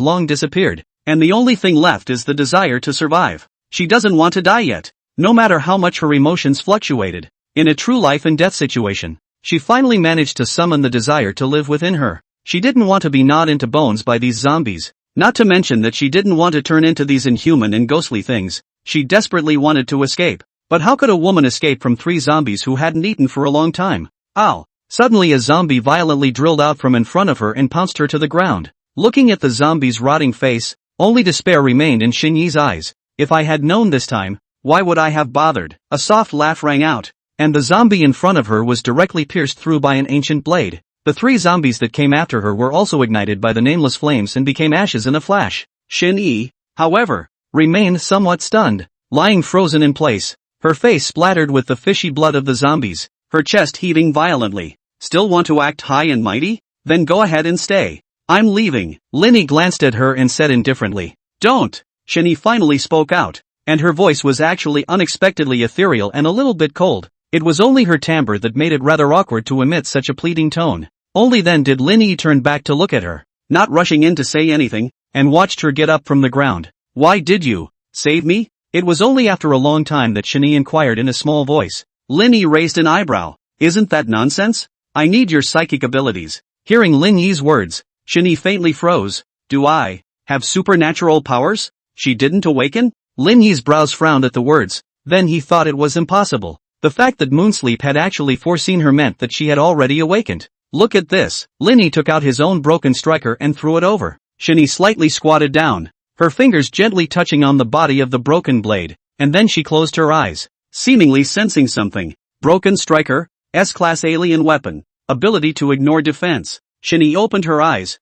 long disappeared, and the only thing left is the desire to survive. She doesn't want to die yet, no matter how much her emotions fluctuated. In a true life and death situation, she finally managed to summon the desire to live within her. She didn't want to be gnawed into bones by these zombies, not to mention that she didn't want to turn into these inhuman and ghostly things. She desperately wanted to escape. But how could a woman escape from 3 zombies who hadn't eaten for a long time? Ow! Suddenly a zombie violently drilled out from in front of her and pounced her to the ground. Looking at the zombie's rotting face, only despair remained in Shen Yi's eyes. If I had known this time, why would I have bothered? A soft laugh rang out, and the zombie in front of her was directly pierced through by an ancient blade. The 3 zombies that came after her were also ignited by the nameless flames and became ashes in a flash. Shen Yi, however, remained somewhat stunned, lying frozen in place, her face splattered with the fishy blood of the zombies, her chest heaving violently. Still want to act high and mighty? Then go ahead and stay. I'm leaving. Lin Yi glanced at her and said indifferently, don't. Shen Yi finally spoke out, and her voice was actually unexpectedly ethereal and a little bit cold. It was only her timbre that made it rather awkward to emit such a pleading tone. Only then did Lin Yi turn back to look at her, not rushing in to say anything, and watched her get up from the ground. Why did you save me? It was only after a long time that Shen Yi inquired in a small voice. Lin Yi raised an eyebrow. Isn't that nonsense? I need your psychic abilities. Hearing Lin Yi's words, Shen Yi faintly froze. Do I have supernatural powers? She didn't awaken? Lin Yi's brows frowned at the words, then he thought it was impossible. The fact that Moonsleep had actually foreseen her meant that she had already awakened. Look at this. Lin Yi took out his own broken striker and threw it over. Shen Yi slightly squatted down, her fingers gently touching on the body of the broken blade, and then she closed her eyes, seemingly sensing something. Broken striker, S-class alien weapon, ability to ignore defense. Shen Yi opened her eyes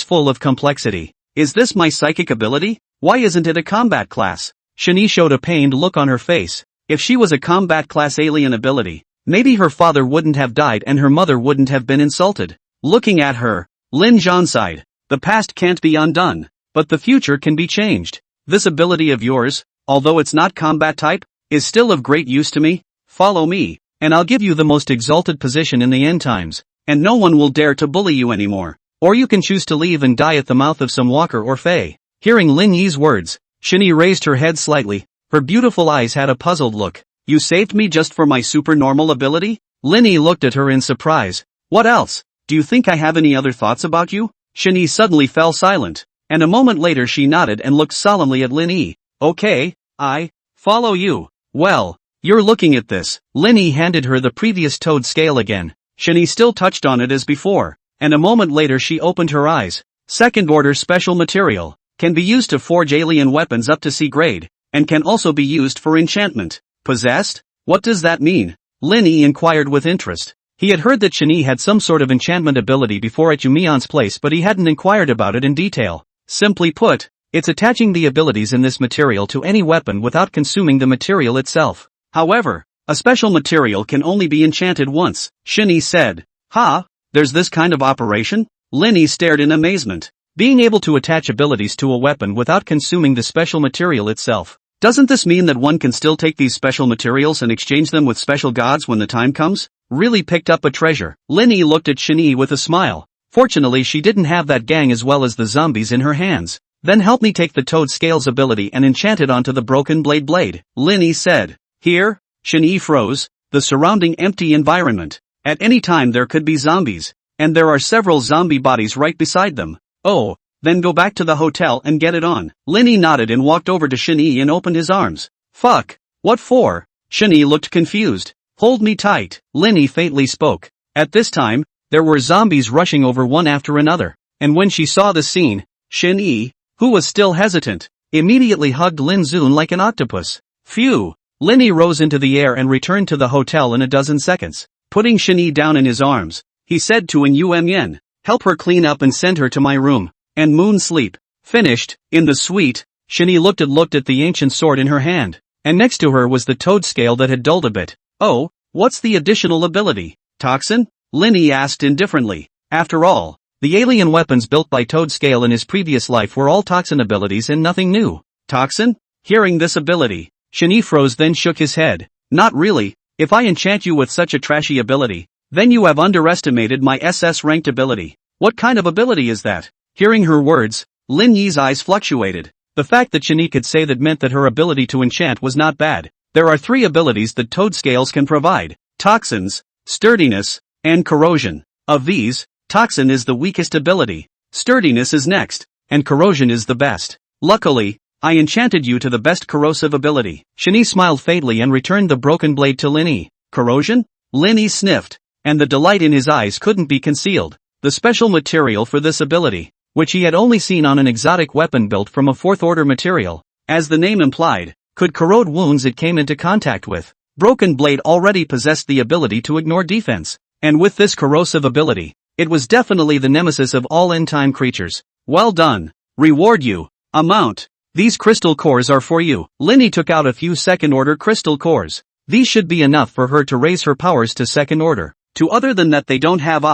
full of complexity. Is this my psychic ability? Why isn't it a combat class? Shen Yi showed a pained look on her face. If she was a combat class alien ability, maybe her father wouldn't have died and her mother wouldn't have been insulted. Looking at her, Lin Zhan sighed. The past can't be undone, but the future can be changed. This ability of yours, although it's not combat type, is still of great use to me. Follow me, and I'll give you the most exalted position in the end times, and no one will dare to bully you anymore. Or you can choose to leave and die at the mouth of some walker or fae. Hearing Lin Yi's words, Shen Yi raised her head slightly. Her beautiful eyes had a puzzled look. You saved me just for my supernormal ability? Lin Yi looked at her in surprise. What else? Do you think I have any other thoughts about you? Shen Yi suddenly fell silent, and a moment later she nodded and looked solemnly at Lin Yi. Okay, I follow you. Well, you're looking at this. Lin Yi handed her the previous toad scale again. Shen Yi still touched on it as before, and a moment later she opened her eyes. Second order special material. Can be used to forge alien weapons up to C grade, and can also be used for enchantment. Possessed? What does that mean? Lin Yi inquired with interest. He had heard that Shen Yi had some sort of enchantment ability before at Yumion's place, but he hadn't inquired about it in detail. Simply put, it's attaching the abilities in this material to any weapon without consuming the material itself. However, A special material can only be enchanted once, Shinny said. Ha? There's this kind of operation? Linny stared in amazement. Being able to attach abilities to a weapon without consuming the special material itself. Doesn't this mean that one can still take these special materials and exchange them with special gods when the time comes? Really picked up a treasure. Linny looked at Shinny with a smile. Fortunately she didn't have that gang as well as the zombies in her hands. Then help me take the Toad Scales ability and enchant it onto the broken blade, Linny said. Here? Shinny froze. The surrounding empty environment. At any time there could be zombies. And there are several zombie bodies right beside them. Oh, then go back to the hotel and get it on. Linny nodded and walked over to Shinny and opened his arms. Fuck. What for? Shinny looked confused. Hold me tight, Linny faintly spoke. At this time, there were zombies rushing over one after another. And when she saw the scene, Shinny, who was still hesitant, immediately hugged Lin Zun like an octopus. Phew. Linny rose into the air and returned to the hotel in a dozen seconds. Putting Shinny down in his arms, he said to An Yen, help her clean up and send her to my room. And Moon sleep. Finished. In the suite, Shinny looked at the ancient sword in her hand. And next to her was the toad scale that had dulled a bit. Oh, what's the additional ability? Toxin? Linny asked indifferently. After all, the alien weapons built by Toad Scale in his previous life were all toxin abilities and nothing new. Toxin? Hearing this ability, Shinny froze then shook his head. Not really. If I enchant you with such a trashy ability, then you have underestimated my SS ranked ability. What kind of ability is that? Hearing her words, Lin Yi's eyes fluctuated. The fact that Shinny could say that meant that her ability to enchant was not bad. There are 3 abilities that Toad Scales can provide: toxins, sturdiness, and corrosion. Of these, toxin is the weakest ability, sturdiness is next, and corrosion is the best. Luckily, I enchanted you to the best corrosive ability. Shinny smiled faintly and returned the broken blade to Linny. Corrosion? Linny sniffed, and the delight in his eyes couldn't be concealed. The special material for this ability, which he had only seen on an exotic weapon built from a 4th-order material, as the name implied, could corrode wounds it came into contact with. Broken Blade already possessed the ability to ignore defense, and with this corrosive ability, it was definitely the nemesis of all end-time creatures. Well done. Reward you. Amount. These crystal cores are for you. Linny took out a few second-order crystal cores. These should be enough for her to raise her powers to second order. To other than that they don't have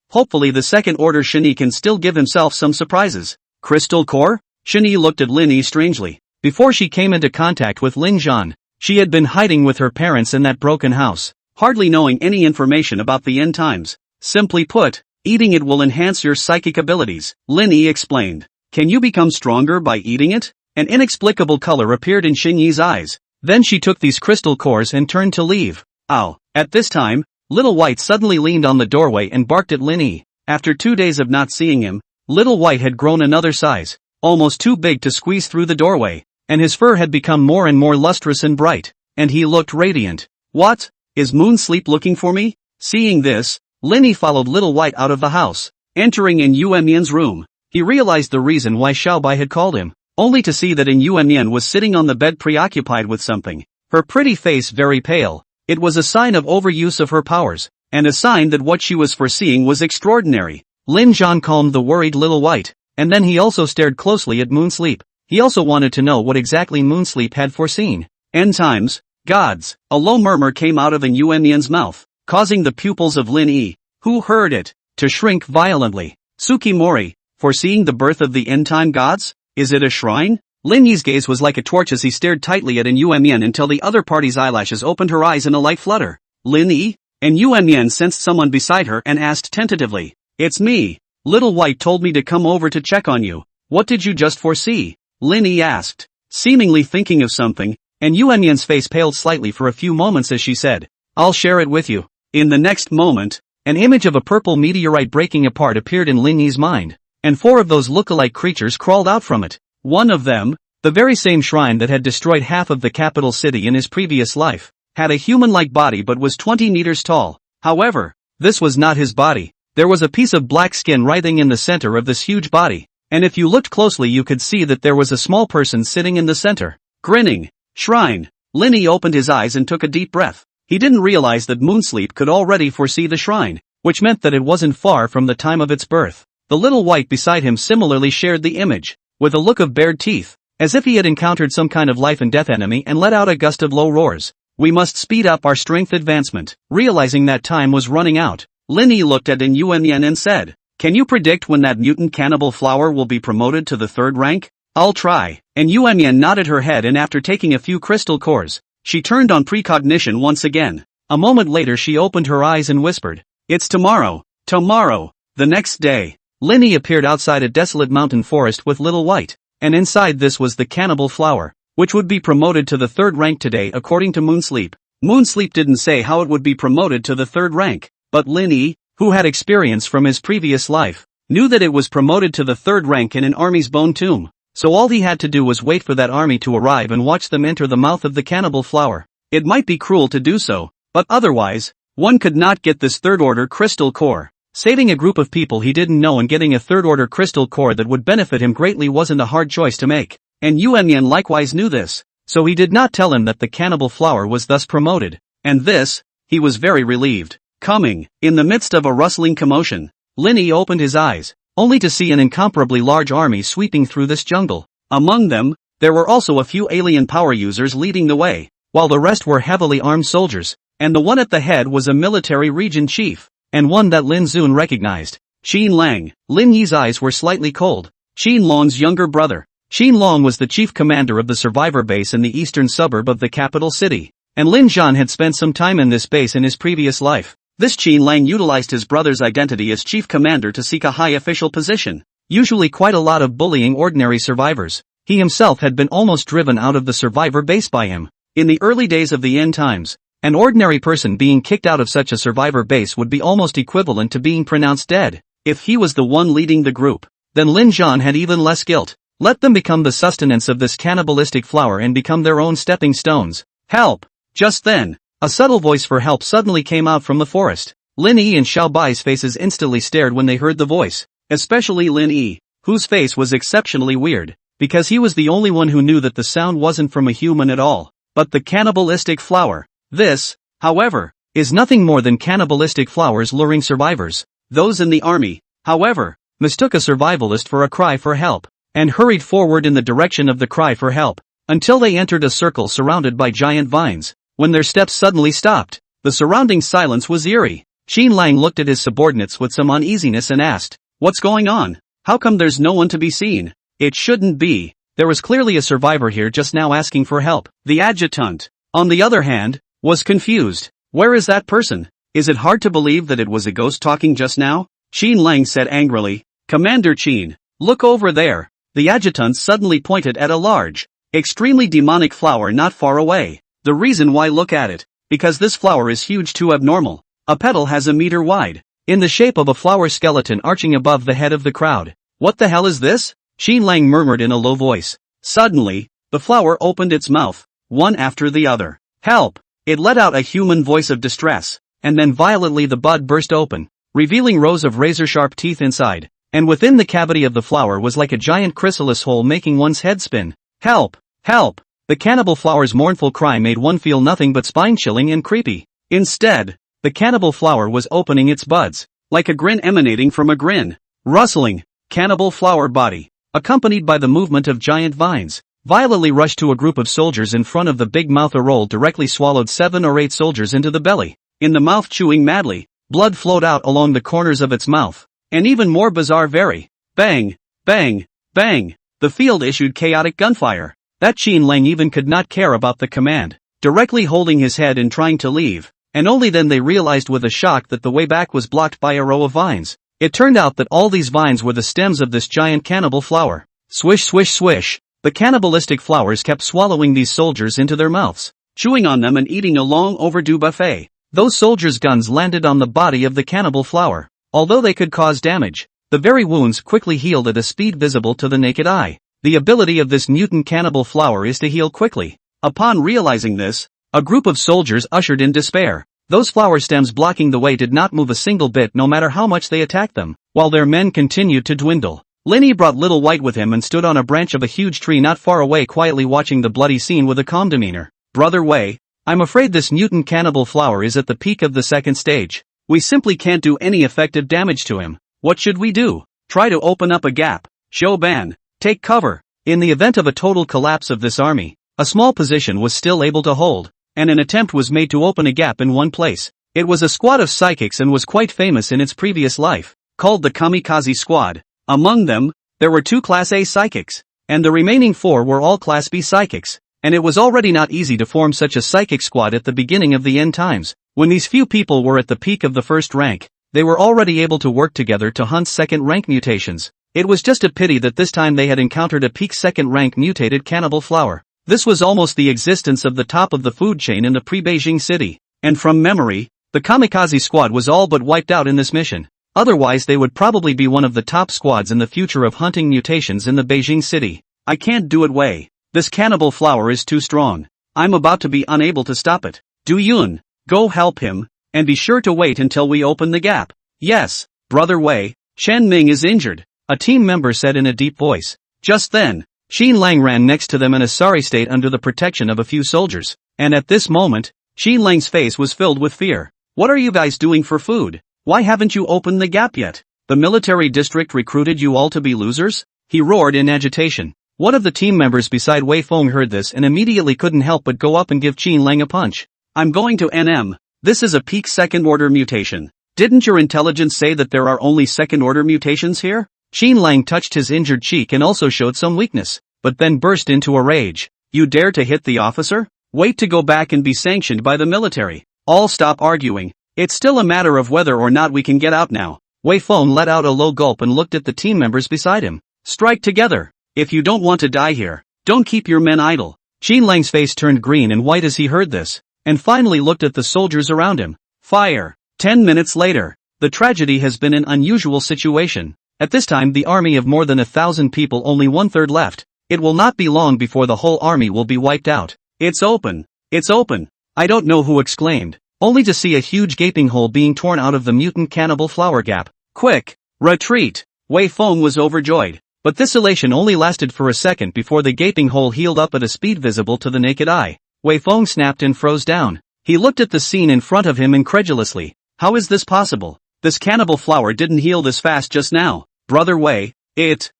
hopefully the second-order Shinny can still give himself some surprises. Crystal core? Shinny looked at Linny strangely. Before she came into contact with Lin Zhan, she had been hiding with her parents in that broken house, hardly knowing any information about the end times. Simply put, eating it will enhance your psychic abilities, Linny explained. Can you become stronger by eating it? An inexplicable color appeared in Shinyi's eyes. Then she took these crystal cores and turned to leave. Ow. At this time, Little White suddenly leaned on the doorway and barked at Linny. After 2 days of not seeing him, Little White had grown another size, almost too big to squeeze through the doorway, and his fur had become more and more lustrous and bright, and he looked radiant. What? Is Moon Sleep looking for me? Seeing this, Linny followed Little White out of the house. Entering in Yuemian's room, he realized the reason why Xiaobai had called him, only to see that in Yuemian was sitting on the bed preoccupied with something, her pretty face very pale. It was a sign of overuse of her powers, and a sign that what she was foreseeing was extraordinary. Lin Zhan calmed the worried Little White, and then he also stared closely at Moon Sleep. He also wanted to know what exactly Moon Sleep had foreseen. End times, gods. A low murmur came out of An Yuemian's mouth, causing the pupils of Lin Yi, who heard it, to shrink violently. Tsukimori, foreseeing the birth of the end-time gods? Is it a shrine? Lin Yi's gaze was like a torch as he stared tightly at An Yuemian until the other party's eyelashes opened her eyes in a light flutter. Lin Yi? An Yuemian sensed someone beside her and asked tentatively. It's me. Little White told me to come over to check on you. What did you just foresee? Lin Yi asked, seemingly thinking of something, and Yuemian's face paled slightly for a few moments as she said, I'll share it with you. In the next moment, an image of a purple meteorite breaking apart appeared in Lin Yi's mind, and 4 of those look-alike creatures crawled out from it. One of them, the very same shrine that had destroyed half of the capital city in his previous life, had a human-like body but was 20 meters tall. However, this was not his body. There was a piece of black skin writhing in the center of this huge body, and if you looked closely you could see that there was a small person sitting in the center, grinning. Shrine. Linny opened his eyes and took a deep breath. He didn't realize that Moonsleep could already foresee the shrine, which meant that it wasn't far from the time of its birth. The Little White beside him similarly shared the image, with a look of bared teeth, as if he had encountered some kind of life and death enemy and let out a gust of low roars. We must speed up our strength advancement. Realizing that time was running out, Lin Yi looked at Yuan and said, "Can you predict when that mutant cannibal flower will be promoted to the 3rd rank?" "I'll try." And Yuan nodded her head, and after taking a few crystal cores, she turned on precognition once again. A moment later she opened her eyes and whispered, "It's tomorrow." Tomorrow. The next day, Lin Yi appeared outside a desolate mountain forest with Little White, and inside this was the cannibal flower, which would be promoted to the 3rd rank today according to Moonsleep. Moonsleep didn't say how it would be promoted to the 3rd rank, but Lin Yi, who had experience from his previous life, knew that it was promoted to the 3rd rank in an army's bone tomb, so all he had to do was wait for that army to arrive and watch them enter the mouth of the cannibal flower. It might be cruel to do so, but otherwise, one could not get this 3rd order crystal core. Saving a group of people he didn't know and getting a 3rd order crystal core that would benefit him greatly wasn't a hard choice to make, and Yuan likewise knew this, so he did not tell him that the cannibal flower was thus promoted, and this, he was very relieved. Coming, in the midst of a rustling commotion, Lin Yi opened his eyes, only to see an incomparably large army sweeping through this jungle. Among them, there were also a few alien power users leading the way, while the rest were heavily armed soldiers, and the one at the head was a military region chief, and one that Lin Zun recognized. Qin Lang. Lin Yi's eyes were slightly cold. Qin Long's younger brother. Qin Long was the chief commander of the survivor base in the eastern suburb of the capital city, and Lin Zhan had spent some time in this base in his previous life. This Qin Lang utilized his brother's identity as chief commander to seek a high official position, usually quite a lot of bullying ordinary survivors. He himself had been almost driven out of the survivor base by him. In the early days of the end times, an ordinary person being kicked out of such a survivor base would be almost equivalent to being pronounced dead. If he was the one leading the group, then Lin Zhan had even less guilt. Let them become the sustenance of this cannibalistic flower and become their own stepping stones. Help! Just then, a subtle voice for help suddenly came out from the forest. Lin Yi and Xiao Bai's faces instantly stared when they heard the voice, especially Lin Yi, whose face was exceptionally weird, because he was the only one who knew that the sound wasn't from a human at all, but the cannibalistic flower. This, however, is nothing more than cannibalistic flowers luring survivors. Those in the army, however, mistook a survivalist for a cry for help, and hurried forward in the direction of the cry for help, until they entered a circle surrounded by giant vines. When their steps suddenly stopped, the surrounding silence was eerie. Qin Lang looked at his subordinates with some uneasiness and asked, "What's going on? How come there's no one to be seen?" It shouldn't be. There was clearly a survivor here just now asking for help. The adjutant, on the other hand, was confused. "Where is that person? Is it hard to believe that it was a ghost talking just now?" Qin Lang said angrily. "Commander Qin, look over there." The adjutant suddenly pointed at a large, extremely demonic flower not far away. The reason why look at it, because this flower is huge too abnormal. A petal has a meter wide, in the shape of a flower skeleton arching above the head of the crowd. "What the hell is this?" Qin Lang murmured in a low voice. Suddenly, the flower opened its mouth, one after the other. "Help!" It let out a human voice of distress, and then violently the bud burst open, revealing rows of razor-sharp teeth inside, and within the cavity of the flower was like a giant chrysalis hole making one's head spin. "Help! Help!" The cannibal flower's mournful cry made one feel nothing but spine-chilling and creepy. Instead, the cannibal flower was opening its buds, like a grin emanating from a grin. Rustling, cannibal flower body, accompanied by the movement of giant vines, violently rushed to a group of soldiers in front of the big mouth. A roll directly swallowed 7 or 8 soldiers into the belly. In the mouth chewing madly, blood flowed out along the corners of its mouth. And even more bizarre very. Bang, bang, bang. The field issued chaotic gunfire. That Qin Lang even could not care about the command, directly holding his head and trying to leave, and only then they realized with a shock that the way back was blocked by a row of vines. It turned out that all these vines were the stems of this giant cannibal flower. Swish swish swish. The cannibalistic flowers kept swallowing these soldiers into their mouths, chewing on them and eating a long overdue buffet. Those soldiers' guns landed on the body of the cannibal flower. Although they could cause damage, the very wounds quickly healed at a speed visible to the naked eye. The ability of this mutant cannibal flower is to heal quickly. Upon realizing this, a group of soldiers ushered in despair. Those flower stems blocking the way did not move a single bit no matter how much they attacked them, while their men continued to dwindle. Lin Yi brought Little White with him and stood on a branch of a huge tree not far away quietly watching the bloody scene with a calm demeanor. "Brother Wei, I'm afraid this mutant cannibal flower is at the peak of the second stage. We simply can't do any effective damage to him. What should we do? Try to open up a gap. Zhou Ban, take cover." In the event of a total collapse of this army, a small position was still able to hold, and an attempt was made to open a gap in one place. It was a squad of psychics and was quite famous in its previous life, called the Kamikaze Squad. Among them, there were 2 Class A psychics, and the remaining 4 were all Class B psychics, and it was already not easy to form such a psychic squad at the beginning of the end times. When these few people were at the peak of the first rank, they were already able to work together to hunt second rank mutations. It was just a pity that this time they had encountered a peak second rank mutated cannibal flower. This was almost the existence of the top of the food chain in the pre-Beijing city, and from memory, the Kamikaze Squad was all but wiped out in this mission. Otherwise they would probably be one of the top squads in the future of hunting mutations in the Beijing city. I can't do it Wei. This cannibal flower is too strong. I'm about to be unable to stop it. Du Yun, go help him, and be sure to wait until we open the gap. Yes, Brother Wei, Chen Ming is injured, a team member said in a deep voice. Just then, Xin Lang ran next to them in a sorry state under the protection of a few soldiers, and at this moment, Xin Lang's face was filled with fear. What are you guys doing for food? Why haven't you opened the gap yet? The military district recruited you all to be losers? He roared in agitation. One of the team members beside Wei Feng heard this and immediately couldn't help but go up and give Xin Lang a punch. I'm going to NM. This is a peak second-order mutation. Didn't your intelligence say that there are only second-order mutations here? Xin Lang touched his injured cheek and also showed some weakness, but then burst into a rage. You dare to hit the officer? Wait to go back and be sanctioned by the military. All stop arguing. It's still a matter of whether or not we can get out now. Wei Feng let out a low gulp and looked at the team members beside him. Strike together. If you don't want to die here, don't keep your men idle. Xin Lang's face turned green and white as he heard this, and finally looked at the soldiers around him. Fire. 10 minutes later. The tragedy has been an unusual situation. At this time the army of more than 1,000 people only 1/3 left. It will not be long before the whole army will be wiped out. It's open. It's open. I don't know who exclaimed, only to see a huge gaping hole being torn out of the mutant cannibal flower gap. Quick! Retreat! Wei Feng was overjoyed, but this elation only lasted for a second before the gaping hole healed up at a speed visible to the naked eye. Wei Feng snapped and froze down. He looked at the scene in front of him incredulously. How is this possible? This cannibal flower didn't heal this fast just now. Brother Wei, it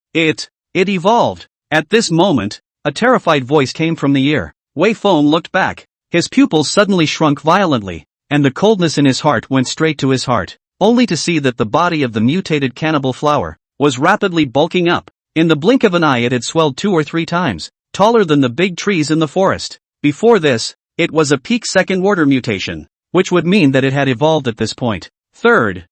evolved. At this moment, a terrified voice came from the ear. Wei Feng looked back. His pupils suddenly shrunk violently, and the coldness in his heart went straight to his heart, only to see that the body of the mutated cannibal flower was rapidly bulking up. In the blink of an eye it had swelled 2 or 3 times, taller than the big trees in the forest. Before this, it was a peak second-order mutation, which would mean that it had evolved at this point. Third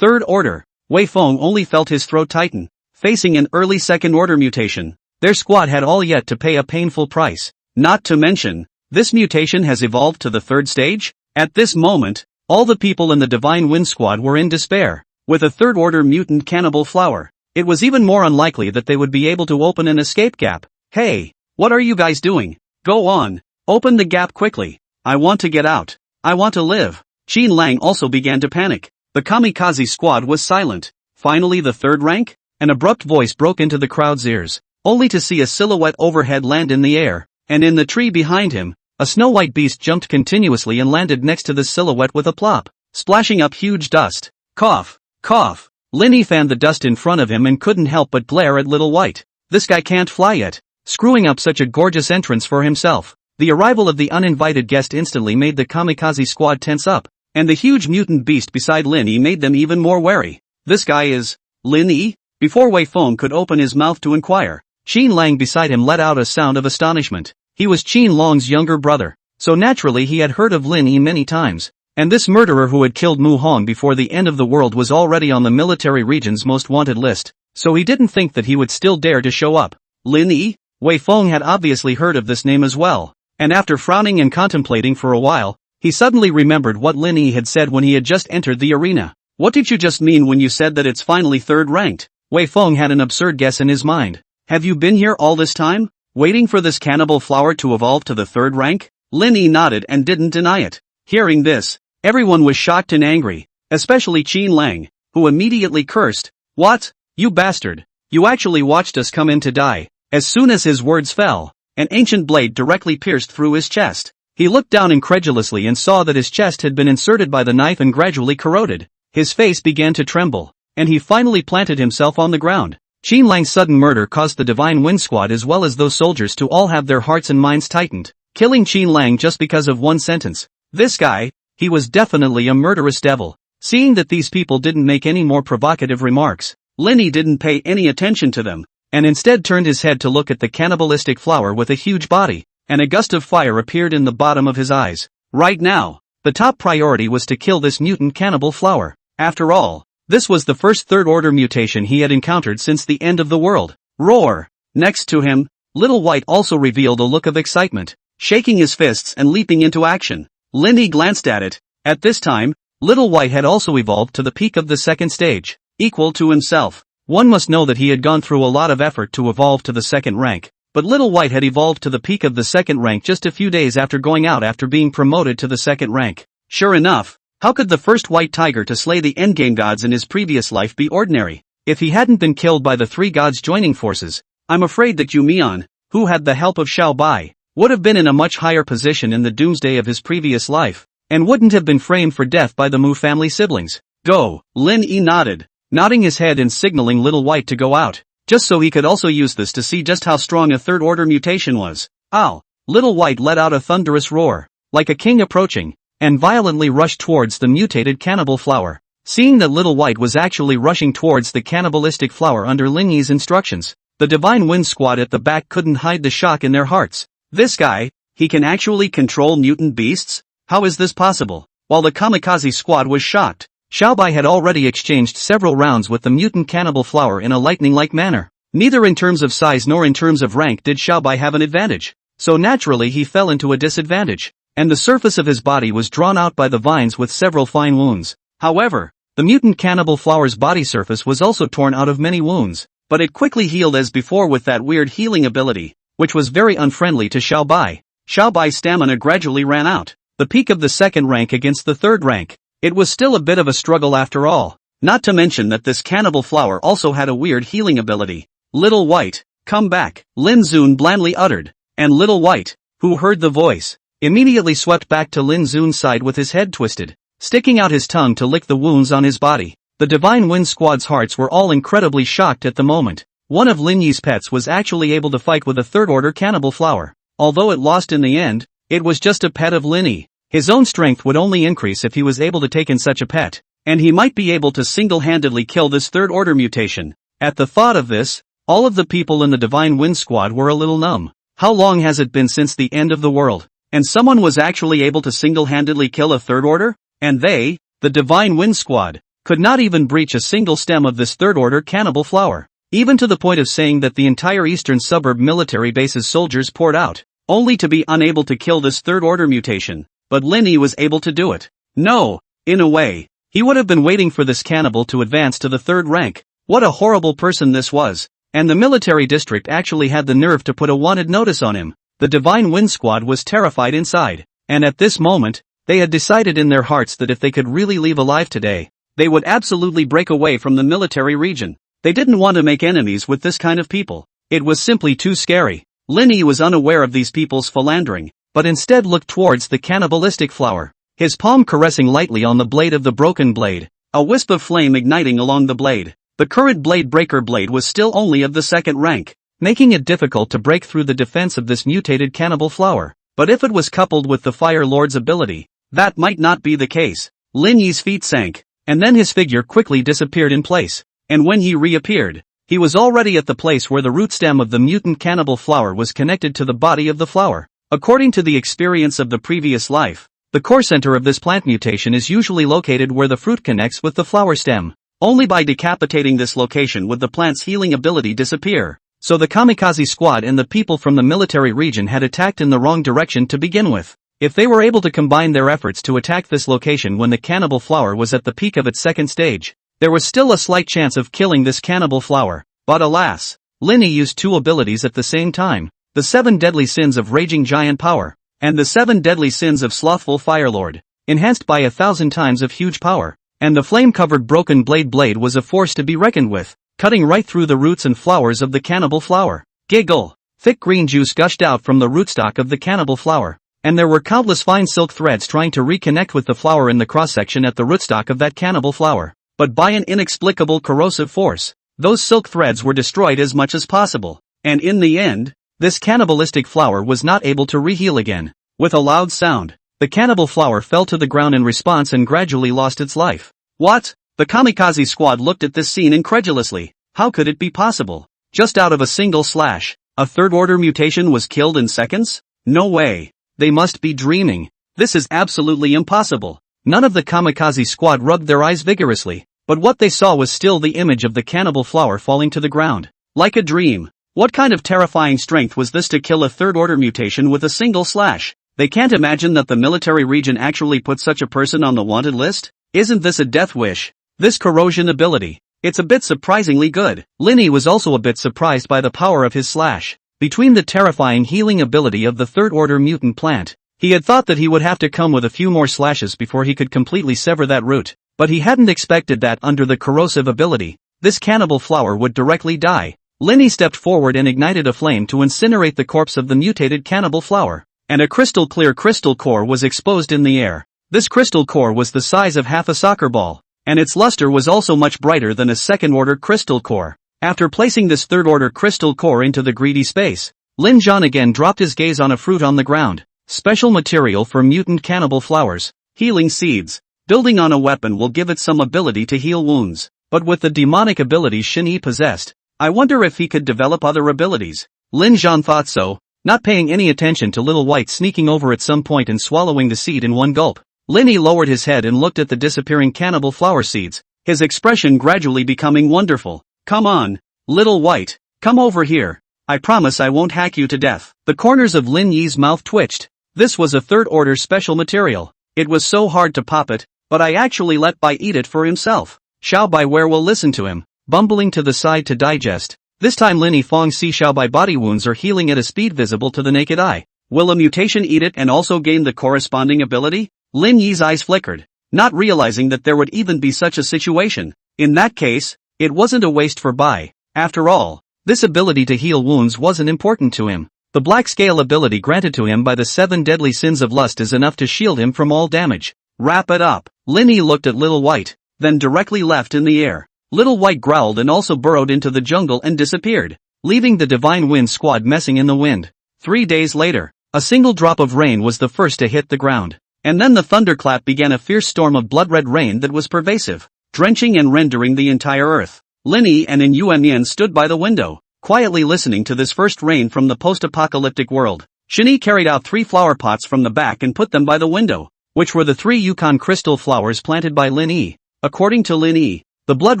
order. Wei Feng only felt his throat tighten. Facing an early second-order mutation, their squad had all yet to pay a painful price. Not to mention, this mutation has evolved to the 3rd stage? At this moment, all the people in the Divine Wind Squad were in despair. With a 3rd-order mutant cannibal flower, it was even more unlikely that they would be able to open an escape gap. Hey, what are you guys doing? Go on. Open the gap quickly. I want to get out. I want to live. Xin Lang also began to panic. The Kamikaze Squad was silent. Finally the 3rd rank? An abrupt voice broke into the crowd's ears, only to see a silhouette overhead land in the air, and in the tree behind him, a snow-white beast jumped continuously and landed next to the silhouette with a plop, splashing up huge dust. Cough, cough. Lin Yi fanned the dust in front of him and couldn't help but glare at Little White. This guy can't fly yet, screwing up such a gorgeous entrance for himself. The arrival of the uninvited guest instantly made the Kamikaze Squad tense up, and the huge mutant beast beside Lin Yi made them even more wary. This guy is Lin Yi? Before Wei Feng could open his mouth to inquire, Xin Lang beside him let out a sound of astonishment. He was Qin Long's younger brother, so naturally he had heard of Lin Yi many times, and this murderer who had killed Mu Hong before the end of the world was already on the military region's most wanted list, so he didn't think that he would still dare to show up. Lin Yi? Wei Feng had obviously heard of this name as well, and after frowning and contemplating for a while, he suddenly remembered what Lin Yi had said when he had just entered the arena. What did you just mean when you said that it's finally 3rd ranked? Wei Feng had an absurd guess in his mind. Have you been here all this time, waiting for this cannibal flower to evolve to the 3rd rank? Lin Yi nodded and didn't deny it. Hearing this, everyone was shocked and angry, especially Qin Lang, who immediately cursed. What? You bastard. You actually watched us come in to die. As soon as his words fell, an ancient blade directly pierced through his chest. He looked down incredulously and saw that his chest had been inserted by the knife and gradually corroded. His face began to tremble, and he finally planted himself on the ground. Qin Lang's sudden murder caused the Divine Wind Squad as well as those soldiers to all have their hearts and minds tightened. killing Qin Lang just because of one sentence. This guy, he was definitely a murderous devil. Seeing that these people didn't make any more provocative remarks, Linny didn't pay any attention to them, and instead turned his head to look at the cannibalistic flower with a huge body, and a gust of fire appeared in the bottom of his eyes. Right now, the top priority was to kill this mutant cannibal flower. After all, this was the first third-order mutation he had encountered since the end of the world. Roar! Next to him, Little White also revealed a look of excitement, shaking his fists and leaping into action. Linny glanced at it. At this time, Little White had also evolved to the peak of the second stage, equal to himself. One must know that he had gone through a lot of effort to evolve to the second rank, but Little White had evolved to the peak of the second rank just a few days after going out after being promoted to the second rank. Sure enough, how could the first white tiger to slay the endgame gods in his previous life be ordinary? If he hadn't been killed by the three gods joining forces, I'm afraid that Yu Mian, who had the help of Xiao Bai, would have been in a much higher position in the doomsday of his previous life, and wouldn't have been framed for death by the Mu family siblings. Go! Lin Yi nodded, nodding his head and signaling Little White to go out, just so he could also use this to see just how strong a third-order mutation was. Ow! Little White let out a thunderous roar, like a king approaching, and violently rushed towards the mutated cannibal flower. Seeing that Little White was actually rushing towards the cannibalistic flower under Lin Yi's instructions, the Divine Wind Squad at the back couldn't hide the shock in their hearts. This guy, he can actually control mutant beasts? How is this possible? While the kamikaze squad was shocked, Xiao Bai had already exchanged several rounds with the mutant cannibal flower in a lightning-like manner. Neither in terms of size nor in terms of rank did Xiao Bai have an advantage, so naturally he fell into a disadvantage, and the surface of his body was drawn out by the vines with several fine wounds. However, the mutant cannibal flower's body surface was also torn out of many wounds, but it quickly healed as before with that weird healing ability, which was very unfriendly to Xiao Bai. Xiao Bai's stamina gradually ran out. The peak of the second rank against the third rank. It was still a bit of a struggle after all, not to mention that this cannibal flower also had a weird healing ability. Little White, come back, Lin Zun blandly uttered, and Little White, who heard the voice, immediately swept back to Lin Zun's side with his head twisted, sticking out his tongue to lick the wounds on his body. The Divine Wind Squad's hearts were all incredibly shocked at the moment. One of Lin Yi's pets was actually able to fight with a third-order cannibal flower. Although it lost in the end, it was just a pet of Lin Yi. His own strength would only increase if he was able to take in such a pet, and he might be able to single-handedly kill this third-order mutation. At the thought of this, all of the people in the Divine Wind Squad were a little numb. How long has it been since the end of the world? And someone was actually able to single-handedly kill a third-order? And they, the Divine Wind Squad, could not even breach a single stem of this third-order cannibal flower. Even to the point of saying that the entire eastern suburb military base's soldiers poured out, only to be unable to kill this third-order mutation. But Lin Yi was able to do it. No, in a way, he would have been waiting for this cannibal to advance to the third rank. What a horrible person this was. And the military district actually had the nerve to put a wanted notice on him. The Divine Wind Squad was terrified inside. And at this moment, they had decided in their hearts that if they could really leave alive today, they would absolutely break away from the military region. They didn't want to make enemies with this kind of people. It was simply too scary. Lin Yi was unaware of these people's philandering, but instead looked towards the cannibalistic flower, his palm caressing lightly on the blade of the broken blade, a wisp of flame igniting along the blade. The current blade breaker blade was still only of the second rank, making it difficult to break through the defense of this mutated cannibal flower. But if it was coupled with the Fire Lord's ability, that might not be the case. Lin Yi's feet sank, and then his figure quickly disappeared in place, and when he reappeared, he was already at the place where the root stem of the mutant cannibal flower was connected to the body of the flower. According to the experience of the previous life, the core center of this plant mutation is usually located where the fruit connects with the flower stem. Only by decapitating this location would the plant's healing ability disappear. So the kamikaze squad and the people from the military region had attacked in the wrong direction to begin with. If they were able to combine their efforts to attack this location when the cannibal flower was at the peak of its second stage, there was still a slight chance of killing this cannibal flower. But alas, Lin Yi used two abilities at the same time. The 7 deadly sins of raging giant power, and the 7 deadly sins of slothful firelord, enhanced by 1,000 times of huge power, and the flame-covered broken blade was a force to be reckoned with, cutting right through the roots and flowers of the cannibal flower. Giggle! Thick green juice gushed out from the rootstock of the cannibal flower, and there were countless fine silk threads trying to reconnect with the flower in the cross-section at the rootstock of that cannibal flower. But by an inexplicable corrosive force, those silk threads were destroyed as much as possible, and in the end, This cannibalistic flower was not able to reheal again. With a loud sound, the cannibal flower fell to the ground in response and gradually lost its life. What? The kamikaze squad looked at this scene incredulously. How could it be possible? Just out of a single slash, a third-order mutation was killed in seconds? No way. They must be dreaming. This is absolutely impossible. None of the kamikaze squad rubbed their eyes vigorously, but what they saw was still the image of the cannibal flower falling to the ground. Like a dream. What kind of terrifying strength was this to kill a third-order mutation with a single slash? They can't imagine that the military region actually put such a person on the wanted list? Isn't this a death wish? This corrosion ability. It's a bit surprisingly good. Linny was also a bit surprised by the power of his slash. Between the terrifying healing ability of the third-order mutant plant, he had thought that he would have to come with a few more slashes before he could completely sever that root, but he hadn't expected that under the corrosive ability, this cannibal flower would directly die. Linny stepped forward and ignited a flame to incinerate the corpse of the mutated cannibal flower, and a crystal-clear crystal core was exposed in the air. This crystal core was the size of half a soccer ball, and its luster was also much brighter than a second-order crystal core. After placing this third-order crystal core into the greedy space, Lin Zhan again dropped his gaze on a fruit on the ground. Special material for mutant cannibal flowers. Healing seeds. Building on a weapon will give it some ability to heal wounds, but with the demonic abilities Xin Yi possessed, I wonder if he could develop other abilities. Lin Zhan thought so, not paying any attention to Little White sneaking over at some point and swallowing the seed in one gulp. Lin Yi lowered his head and looked at the disappearing cannibal flower seeds, his expression gradually becoming wonderful. Come on, Little White, come over here. I promise I won't hack you to death. The corners of Lin Yi's mouth twitched. This was a third-order special material. It was so hard to pop it, but I actually let Bai eat it for himself. Xiao Bai Ware will listen to him, bumbling to the side to digest. This time Lin Yifang see Xiao Bai body wounds are healing at a speed visible to the naked eye. Will a mutation eat it and also gain the corresponding ability? Lin Yi's eyes flickered, not realizing that there would even be such a situation. In that case, it wasn't a waste for Bai. After all, this ability to heal wounds wasn't important to him. The black scale ability granted to him by the 7 deadly sins of lust is enough to shield him from all damage. Wrap it up. Lin Yi looked at Little White, then directly left in the air. Little White growled and also burrowed into the jungle and disappeared, leaving the Divine Wind squad messing in the wind. 3 days later, a single drop of rain was the first to hit the ground, and then the thunderclap began a fierce storm of blood-red rain that was pervasive, drenching and rendering the entire earth. Lin Yi and Yuan Yan stood by the window, quietly listening to this first rain from the post-apocalyptic world. Xin Yi carried out 3 flower pots from the back and put them by the window, which were the 3 Yukon crystal flowers planted by Lin Yi. According to Lin Yi, the blood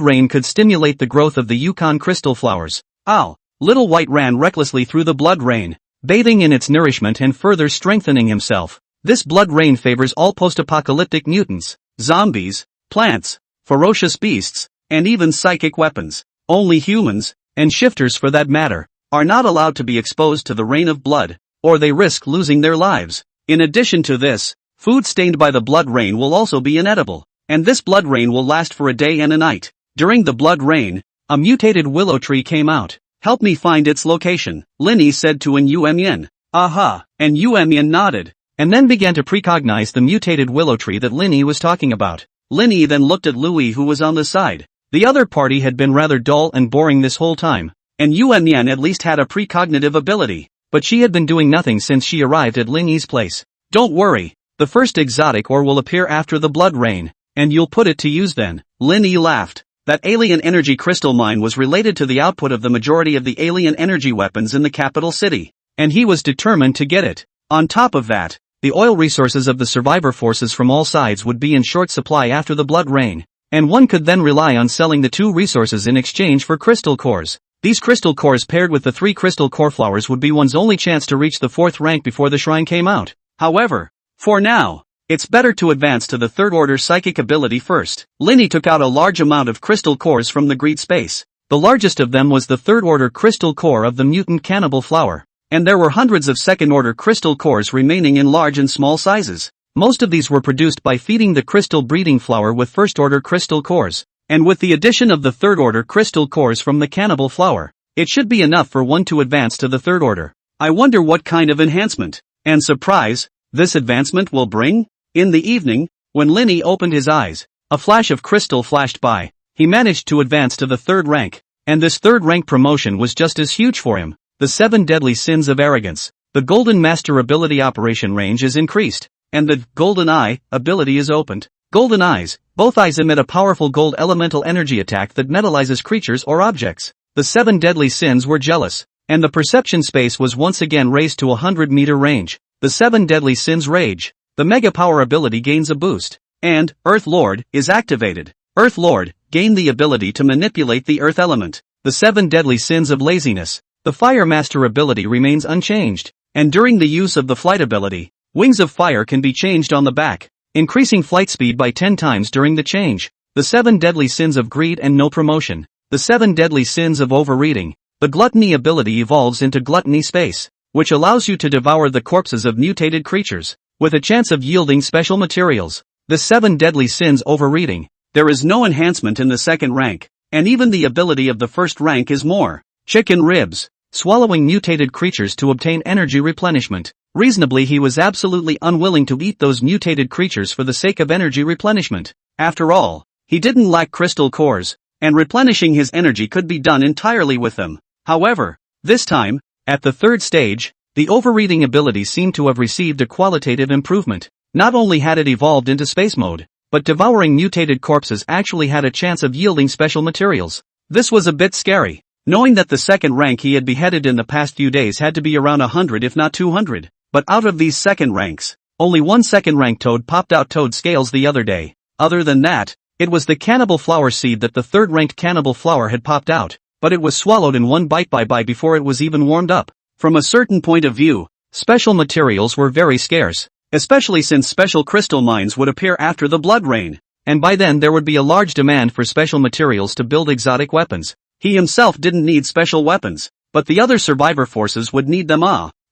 rain could stimulate the growth of the Yukon crystal flowers. Ow! Little White ran recklessly through the blood rain, bathing in its nourishment and further strengthening himself. This blood rain favors all post-apocalyptic mutants, zombies, plants, ferocious beasts, and even psychic weapons. Only humans, and shifters for that matter, are not allowed to be exposed to the rain of blood, or they risk losing their lives. In addition to this, food stained by the blood rain will also be inedible, and this blood rain will last for a day and a night. During the blood rain, a mutated willow tree came out. Help me find its location, Lin Yi said to Yu Mian. Aha, and Yu Mian nodded, and then began to precognize the mutated willow tree that Lin Yi was talking about. Lin Yi then looked at Louis who was on the side. The other party had been rather dull and boring this whole time, and Yuan Mian at least had a precognitive ability, but she had been doing nothing since she arrived at Lin Yi's place. Don't worry, the first exotic ore will appear after the blood rain, and you'll put it to use then. Lin Yi laughed. That alien energy crystal mine was related to the output of the majority of the alien energy weapons in the capital city, and he was determined to get it. On top of that, the oil resources of the survivor forces from all sides would be in short supply after the blood rain, and one could then rely on selling the 2 resources in exchange for crystal cores. These crystal cores paired with the 3 crystal core flowers would be one's only chance to reach the 4th rank before the shrine came out. However, for now, it's better to advance to the 3rd order psychic ability first. Lin Yi took out a large amount of crystal cores from the greed space. The largest of them was the 3rd order crystal core of the mutant cannibal flower, and there were hundreds of 2nd order crystal cores remaining in large and small sizes. Most of these were produced by feeding the crystal breeding flower with 1st order crystal cores, and with the addition of the 3rd order crystal cores from the cannibal flower, it should be enough for one to advance to the 3rd order. I wonder what kind of enhancement and surprise this advancement will bring? In the evening, when Lin Yi opened his eyes, a flash of crystal flashed by. He managed to advance to the 3rd rank, and this 3rd rank promotion was just as huge for him. the 7 deadly sins of arrogance. The golden master ability operation range is increased, and the golden eye ability is opened. Golden eyes. Both eyes emit a powerful gold elemental energy attack that metallizes creatures or objects. The 7 deadly sins were jealous, and the perception space was once again raised to 100-meter range. The 7 deadly sins rage. The mega power ability gains a boost, and Earth Lord is activated. Earth Lord gain the ability to manipulate the earth element. The 7 deadly sins of laziness. The fire master ability remains unchanged, and during the use of the flight ability, wings of fire can be changed on the back, increasing flight speed by 10 times during the change. The 7 deadly sins of greed and no promotion. The 7 deadly sins of overeating. The gluttony ability evolves into gluttony space, which allows you to devour the corpses of mutated creatures, with a chance of yielding special materials. The 7 deadly sins overeating. There is no enhancement in the second rank, and even the ability of the first rank is more. Chicken ribs. Swallowing mutated creatures to obtain energy replenishment. Reasonably, he was absolutely unwilling to eat those mutated creatures for the sake of energy replenishment. After all, he didn't lack crystal cores, and replenishing his energy could be done entirely with them. However, this time, at the third stage, the overeating ability seemed to have received a qualitative improvement. Not only had it evolved into space mode, but devouring mutated corpses actually had a chance of yielding special materials. This was a bit scary, knowing that the second rank he had beheaded in the past few days had to be around 100 if not 200. But out of these second ranks, only one second rank toad popped out toad scales the other day. Other than that, it was the cannibal flower seed that the third ranked cannibal flower had popped out, but it was swallowed in one bite before it was even warmed up. From a certain point of view, special materials were very scarce, especially since special crystal mines would appear after the blood rain, and by then there would be a large demand for special materials to build exotic weapons. He himself didn't need special weapons, but the other survivor forces would need them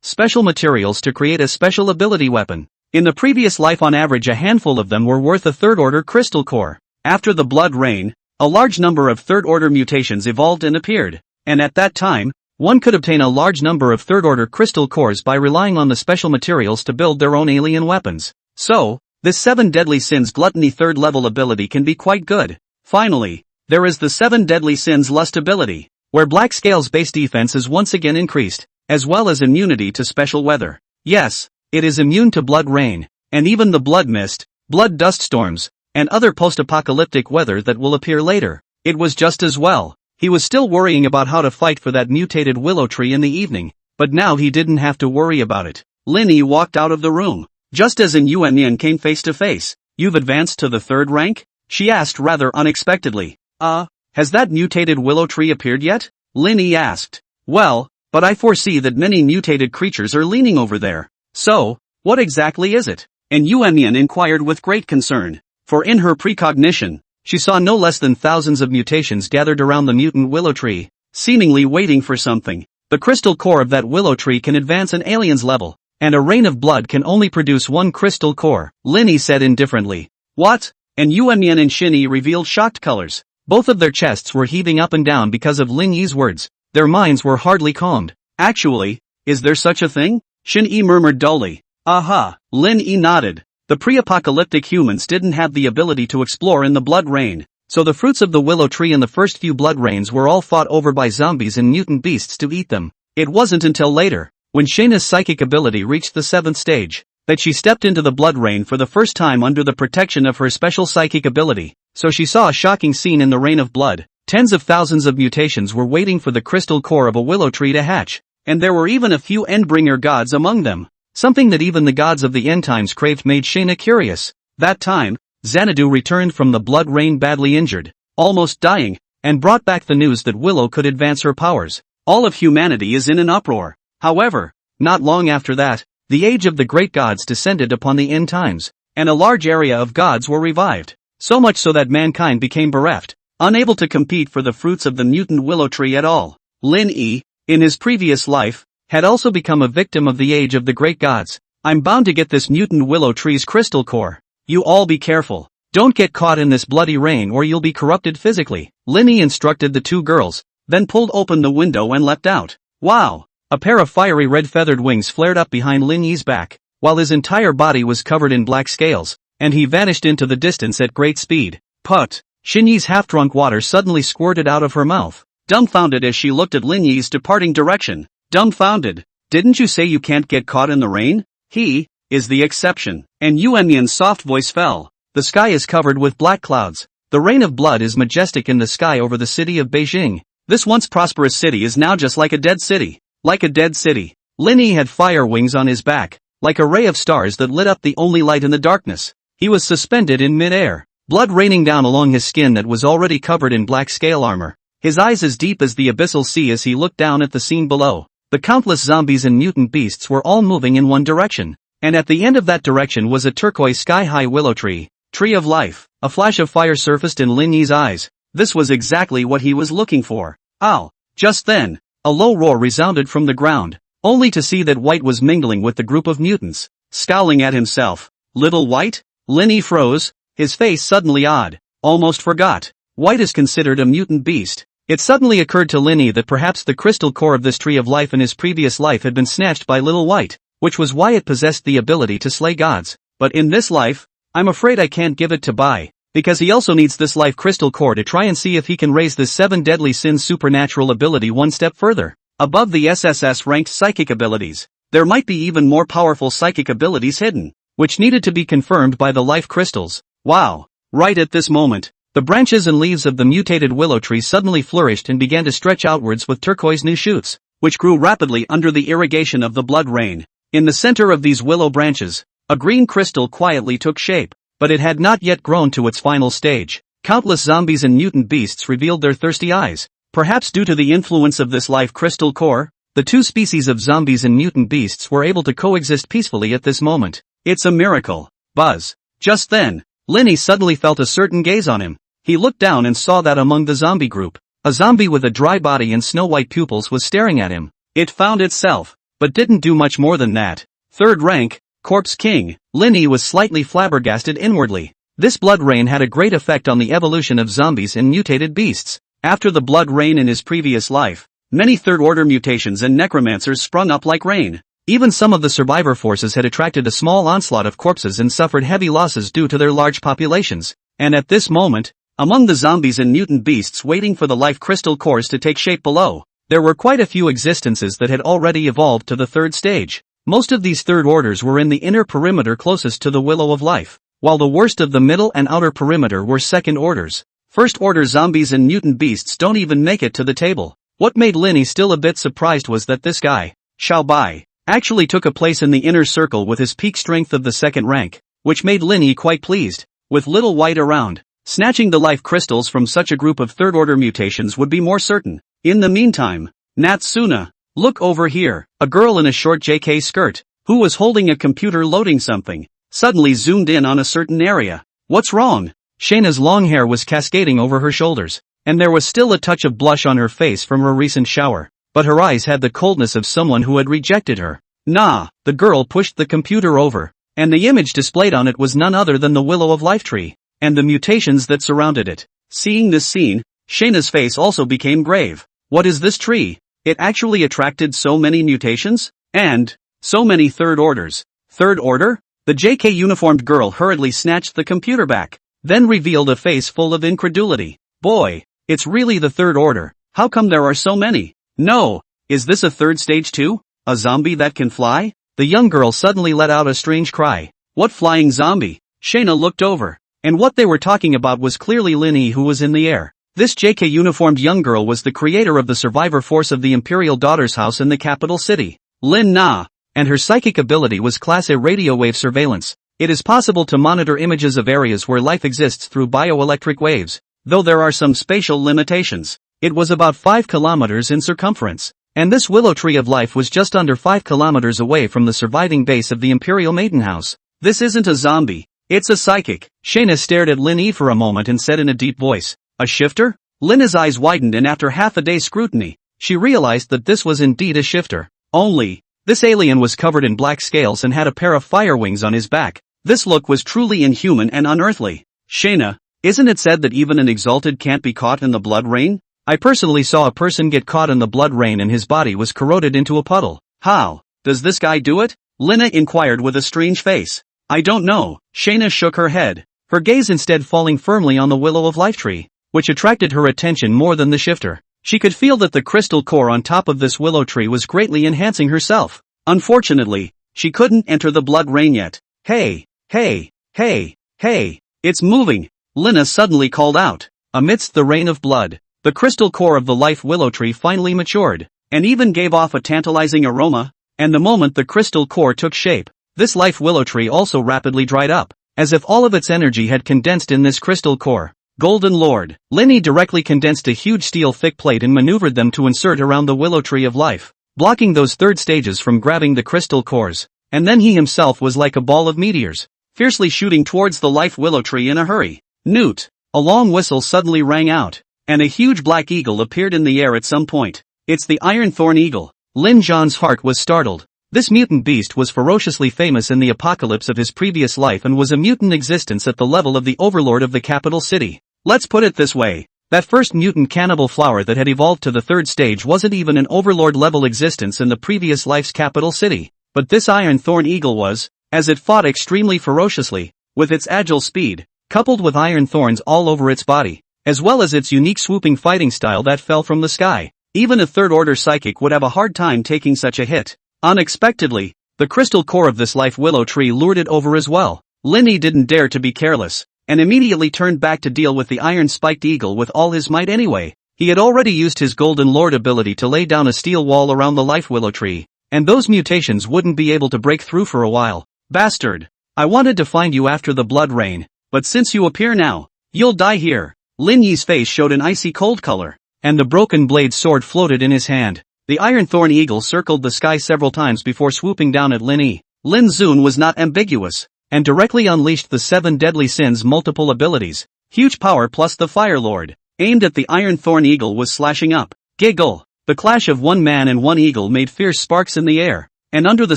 special materials to create a special ability weapon. In the previous life on average a handful of them were worth a third-order crystal core. After the blood rain, a large number of third-order mutations evolved and appeared, and at that time, one could obtain a large number of third-order crystal cores by relying on the special materials to build their own alien weapons. So, this 7 deadly sins gluttony third-level ability can be quite good. Finally, there is the 7 deadly sins lust ability, where black scales base defense is once again increased, as well as immunity to special weather. Yes, it is immune to blood rain, and even the blood mist, blood dust storms, and other post-apocalyptic weather that will appear later. It was just as well. He was still worrying about how to fight for that mutated willow tree in the evening, but now he didn't have to worry about it. Linny walked out of the room, just as Yuan came face to face. "You've advanced to the third rank?" she asked rather unexpectedly. Has that mutated willow tree appeared yet?" Linny asked. "Well, but I foresee that many mutated creatures are leaning over there. So, what exactly is it?" And Yuan inquired with great concern, for in her precognition, she saw no less than thousands of mutations gathered around the mutant willow tree, seemingly waiting for something. The crystal core of that willow tree can advance an alien's level, and a rain of blood can only produce one crystal core, Linny said indifferently. "What?" And Yuan and Shinyi revealed shocked colors. Both of their chests were heaving up and down because of Lin Yi's words. Their minds were hardly calmed. "Actually, is there such a thing?" Shinyi murmured dully. "Aha." Lin Yi nodded. The pre-apocalyptic humans didn't have the ability to explore in the blood rain, so the fruits of the willow tree in the first few blood rains were all fought over by zombies and mutant beasts to eat them. It wasn't until later, when Shayna's psychic ability reached the 7th stage, that she stepped into the blood rain for the first time under the protection of her special psychic ability. So she saw a shocking scene in the rain of blood. Tens of thousands of mutations were waiting for the crystal core of a willow tree to hatch, and there were even a few Endbringer gods among them. Something that even the gods of the end times craved made Shayna curious. That time, Xanadu returned from the blood rain badly injured, almost dying, and brought back the news that Willow could advance her powers. All of humanity is in an uproar. However, not long after that, the age of the great gods descended upon the end times, and a large area of gods were revived. So much so that mankind became bereft, unable to compete for the fruits of the mutant willow tree at all. Lin Yi, in his previous life, had also become a victim of the age of the great gods. "I'm bound to get this mutant willow tree's crystal core. You all be careful. Don't get caught in this bloody rain or you'll be corrupted physically." Lin Yi instructed the two girls, then pulled open the window and leapt out. Wow! A pair of fiery red feathered wings flared up behind Lin Yi's back, while his entire body was covered in black scales, and he vanished into the distance at great speed. Put! Shinyi's half-drunk water suddenly squirted out of her mouth, dumbfounded as she looked at Lin Yi's departing direction. dumbfounded. Didn't you say you can't get caught in the rain? He is the exception. And Yuanyan's soft voice fell. The sky is covered with black clouds. The rain of blood is majestic in the sky over the city of Beijing. This once prosperous city is now just like a dead city. Like a dead city. Lin Yi had fire wings on his back, like a ray of stars that lit up the only light in the darkness. He was suspended in mid-air, blood raining down along his skin that was already covered in black scale armor. His eyes as deep as the abyssal sea as he looked down at the scene below. The countless zombies and mutant beasts were all moving in one direction, and at the end of that direction was a turquoise sky-high willow tree. Tree of life. A flash of fire surfaced in Lin Yi's eyes. This was exactly what he was looking for. Ow! Just then, a low roar resounded from the ground, only to see that White was mingling with the group of mutants, scowling at himself. Little White? Lin Yi froze, his face suddenly odd. Almost forgot. White is considered a mutant beast. It suddenly occurred to Lin Yi that perhaps the crystal core of this tree of life in his previous life had been snatched by Little White, which was why it possessed the ability to slay gods. But in this life, I'm afraid I can't give it to Bai, because he also needs this life crystal core to try and see if he can raise this 7 deadly sins supernatural ability one step further. Above the SSS ranked psychic abilities, there might be even more powerful psychic abilities hidden, which needed to be confirmed by the life crystals. Wow! Right at this moment, the branches and leaves of the mutated willow tree suddenly flourished and began to stretch outwards with turquoise new shoots, which grew rapidly under the irrigation of the blood rain. In the center of these willow branches, a green crystal quietly took shape, but it had not yet grown to its final stage. Countless zombies and mutant beasts revealed their thirsty eyes. Perhaps due to the influence of this life crystal core, the two species of zombies and mutant beasts were able to coexist peacefully at this moment. It's a miracle. Buzz. Just then, Lin Yi suddenly felt a certain gaze on him. He looked down and saw that among the zombie group, a zombie with a dry body and snow-white pupils was staring at him. It found itself, but didn't do much more than that. Third rank, Corpse King. Lin Yi was slightly flabbergasted inwardly. This blood rain had a great effect on the evolution of zombies and mutated beasts. After the blood rain in his previous life, many third-order mutations and necromancers sprung up like rain. Even some of the survivor forces had attracted a small onslaught of corpses and suffered heavy losses due to their large populations. And at this moment, among the zombies and mutant beasts waiting for the life crystal cores to take shape below, there were quite a few existences that had already evolved to the third stage. Most of these third orders were in the inner perimeter closest to the Willow of Life, while the worst of the middle and outer perimeter were second orders. First order zombies and mutant beasts don't even make it to the table. What made Lin Yi still a bit surprised was that this guy, Xiao Bai, actually took a place in the inner circle with his peak strength of the second rank, which made Lin Yi quite pleased. With Little White around, snatching the life crystals from such a group of third order mutations would be more certain. In the meantime, Natsuna, look over here. A girl in a short JK skirt, who was holding a computer loading something, suddenly zoomed in on a certain area. What's wrong? Shayna's long hair was cascading over her shoulders, and there was still a touch of blush on her face from her recent shower, but her eyes had the coldness of someone who had rejected her. Nah, the girl pushed the computer over, and the image displayed on it was none other than the Willow of Life tree, and the mutations that surrounded it. Seeing this scene, Shayna's face also became grave. What is this tree? It actually attracted so many mutations? And so many third orders. Third order? The JK uniformed girl hurriedly snatched the computer back, then revealed a face full of incredulity. Boy, it's really the third order. How come there are so many? No, is this a third stage too? A zombie that can fly? The young girl suddenly let out a strange cry. What flying zombie? Shayna looked over, and what they were talking about was clearly Lin Yi, who was in the air. This JK uniformed young girl was the creator of the survivor force of the Imperial Daughter's House in the capital city, Lin Na, and her psychic ability was Class A radio wave surveillance. It is possible to monitor images of areas where life exists through bioelectric waves, though there are some spatial limitations. It was about 5 kilometers in circumference, and this willow tree of life was just under 5 kilometers away from the surviving base of the Imperial Maiden House. This isn't a zombie, it's a psychic. Shayna stared at Lin Yi for a moment and said in a deep voice, a shifter? Lina's eyes widened, and after half a day's scrutiny, she realized that this was indeed a shifter. Only, this alien was covered in black scales and had a pair of fire wings on his back. This look was truly inhuman and unearthly. Shayna, isn't it said that even an exalted can't be caught in the blood rain? I personally saw a person get caught in the blood rain and his body was corroded into a puddle. How does this guy do it? Lina inquired with a strange face. I don't know. Shayna shook her head, her gaze instead falling firmly on the Willow of Life tree, which attracted her attention more than the shifter. She could feel that the crystal core on top of this willow tree was greatly enhancing herself. Unfortunately, she couldn't enter the blood rain yet. Hey, hey, hey, hey, it's moving, Lina suddenly called out. Amidst the rain of blood, the crystal core of the life willow tree finally matured, and even gave off a tantalizing aroma, and the moment the crystal core took shape, this life willow tree also rapidly dried up, as if all of its energy had condensed in this crystal core. Golden Lord. Linny directly condensed a huge steel thick plate and maneuvered them to insert around the willow tree of life, blocking those third stages from grabbing the crystal cores, and then he himself was like a ball of meteors, fiercely shooting towards the life willow tree in a hurry. Newt. A long whistle suddenly rang out, and a huge black eagle appeared in the air at some point. It's the Iron Thorn Eagle. Lin Zhan's heart was startled. This mutant beast was ferociously famous in the apocalypse of his previous life and was a mutant existence at the level of the overlord of the capital city. Let's put it this way. That first mutant cannibal flower that had evolved to the third stage wasn't even an overlord level existence in the previous life's capital city. But this Iron Thorn Eagle was, as it fought extremely ferociously, with its agile speed, coupled with iron thorns all over its body, as well as its unique swooping fighting style that fell from the sky. Even a third-order psychic would have a hard time taking such a hit. Unexpectedly, the crystal core of this life willow tree lured it over as well. Linny didn't dare to be careless, and immediately turned back to deal with the iron-spiked eagle with all his might anyway. He had already used his Golden Lord ability to lay down a steel wall around the life willow tree, and those mutations wouldn't be able to break through for a while. Bastard! I wanted to find you after the blood rain, but since you appear now, you'll die here. Lin Yi's face showed an icy cold color, and the broken blade sword floated in his hand. The Iron Thorn Eagle circled the sky several times before swooping down at Lin Yi. Lin Zun was not ambiguous, and directly unleashed the 7 deadly sins multiple abilities. Huge power plus the Fire Lord, aimed at the Iron Thorn Eagle was slashing up. Giggle! The clash of one man and one eagle made fierce sparks in the air, and under the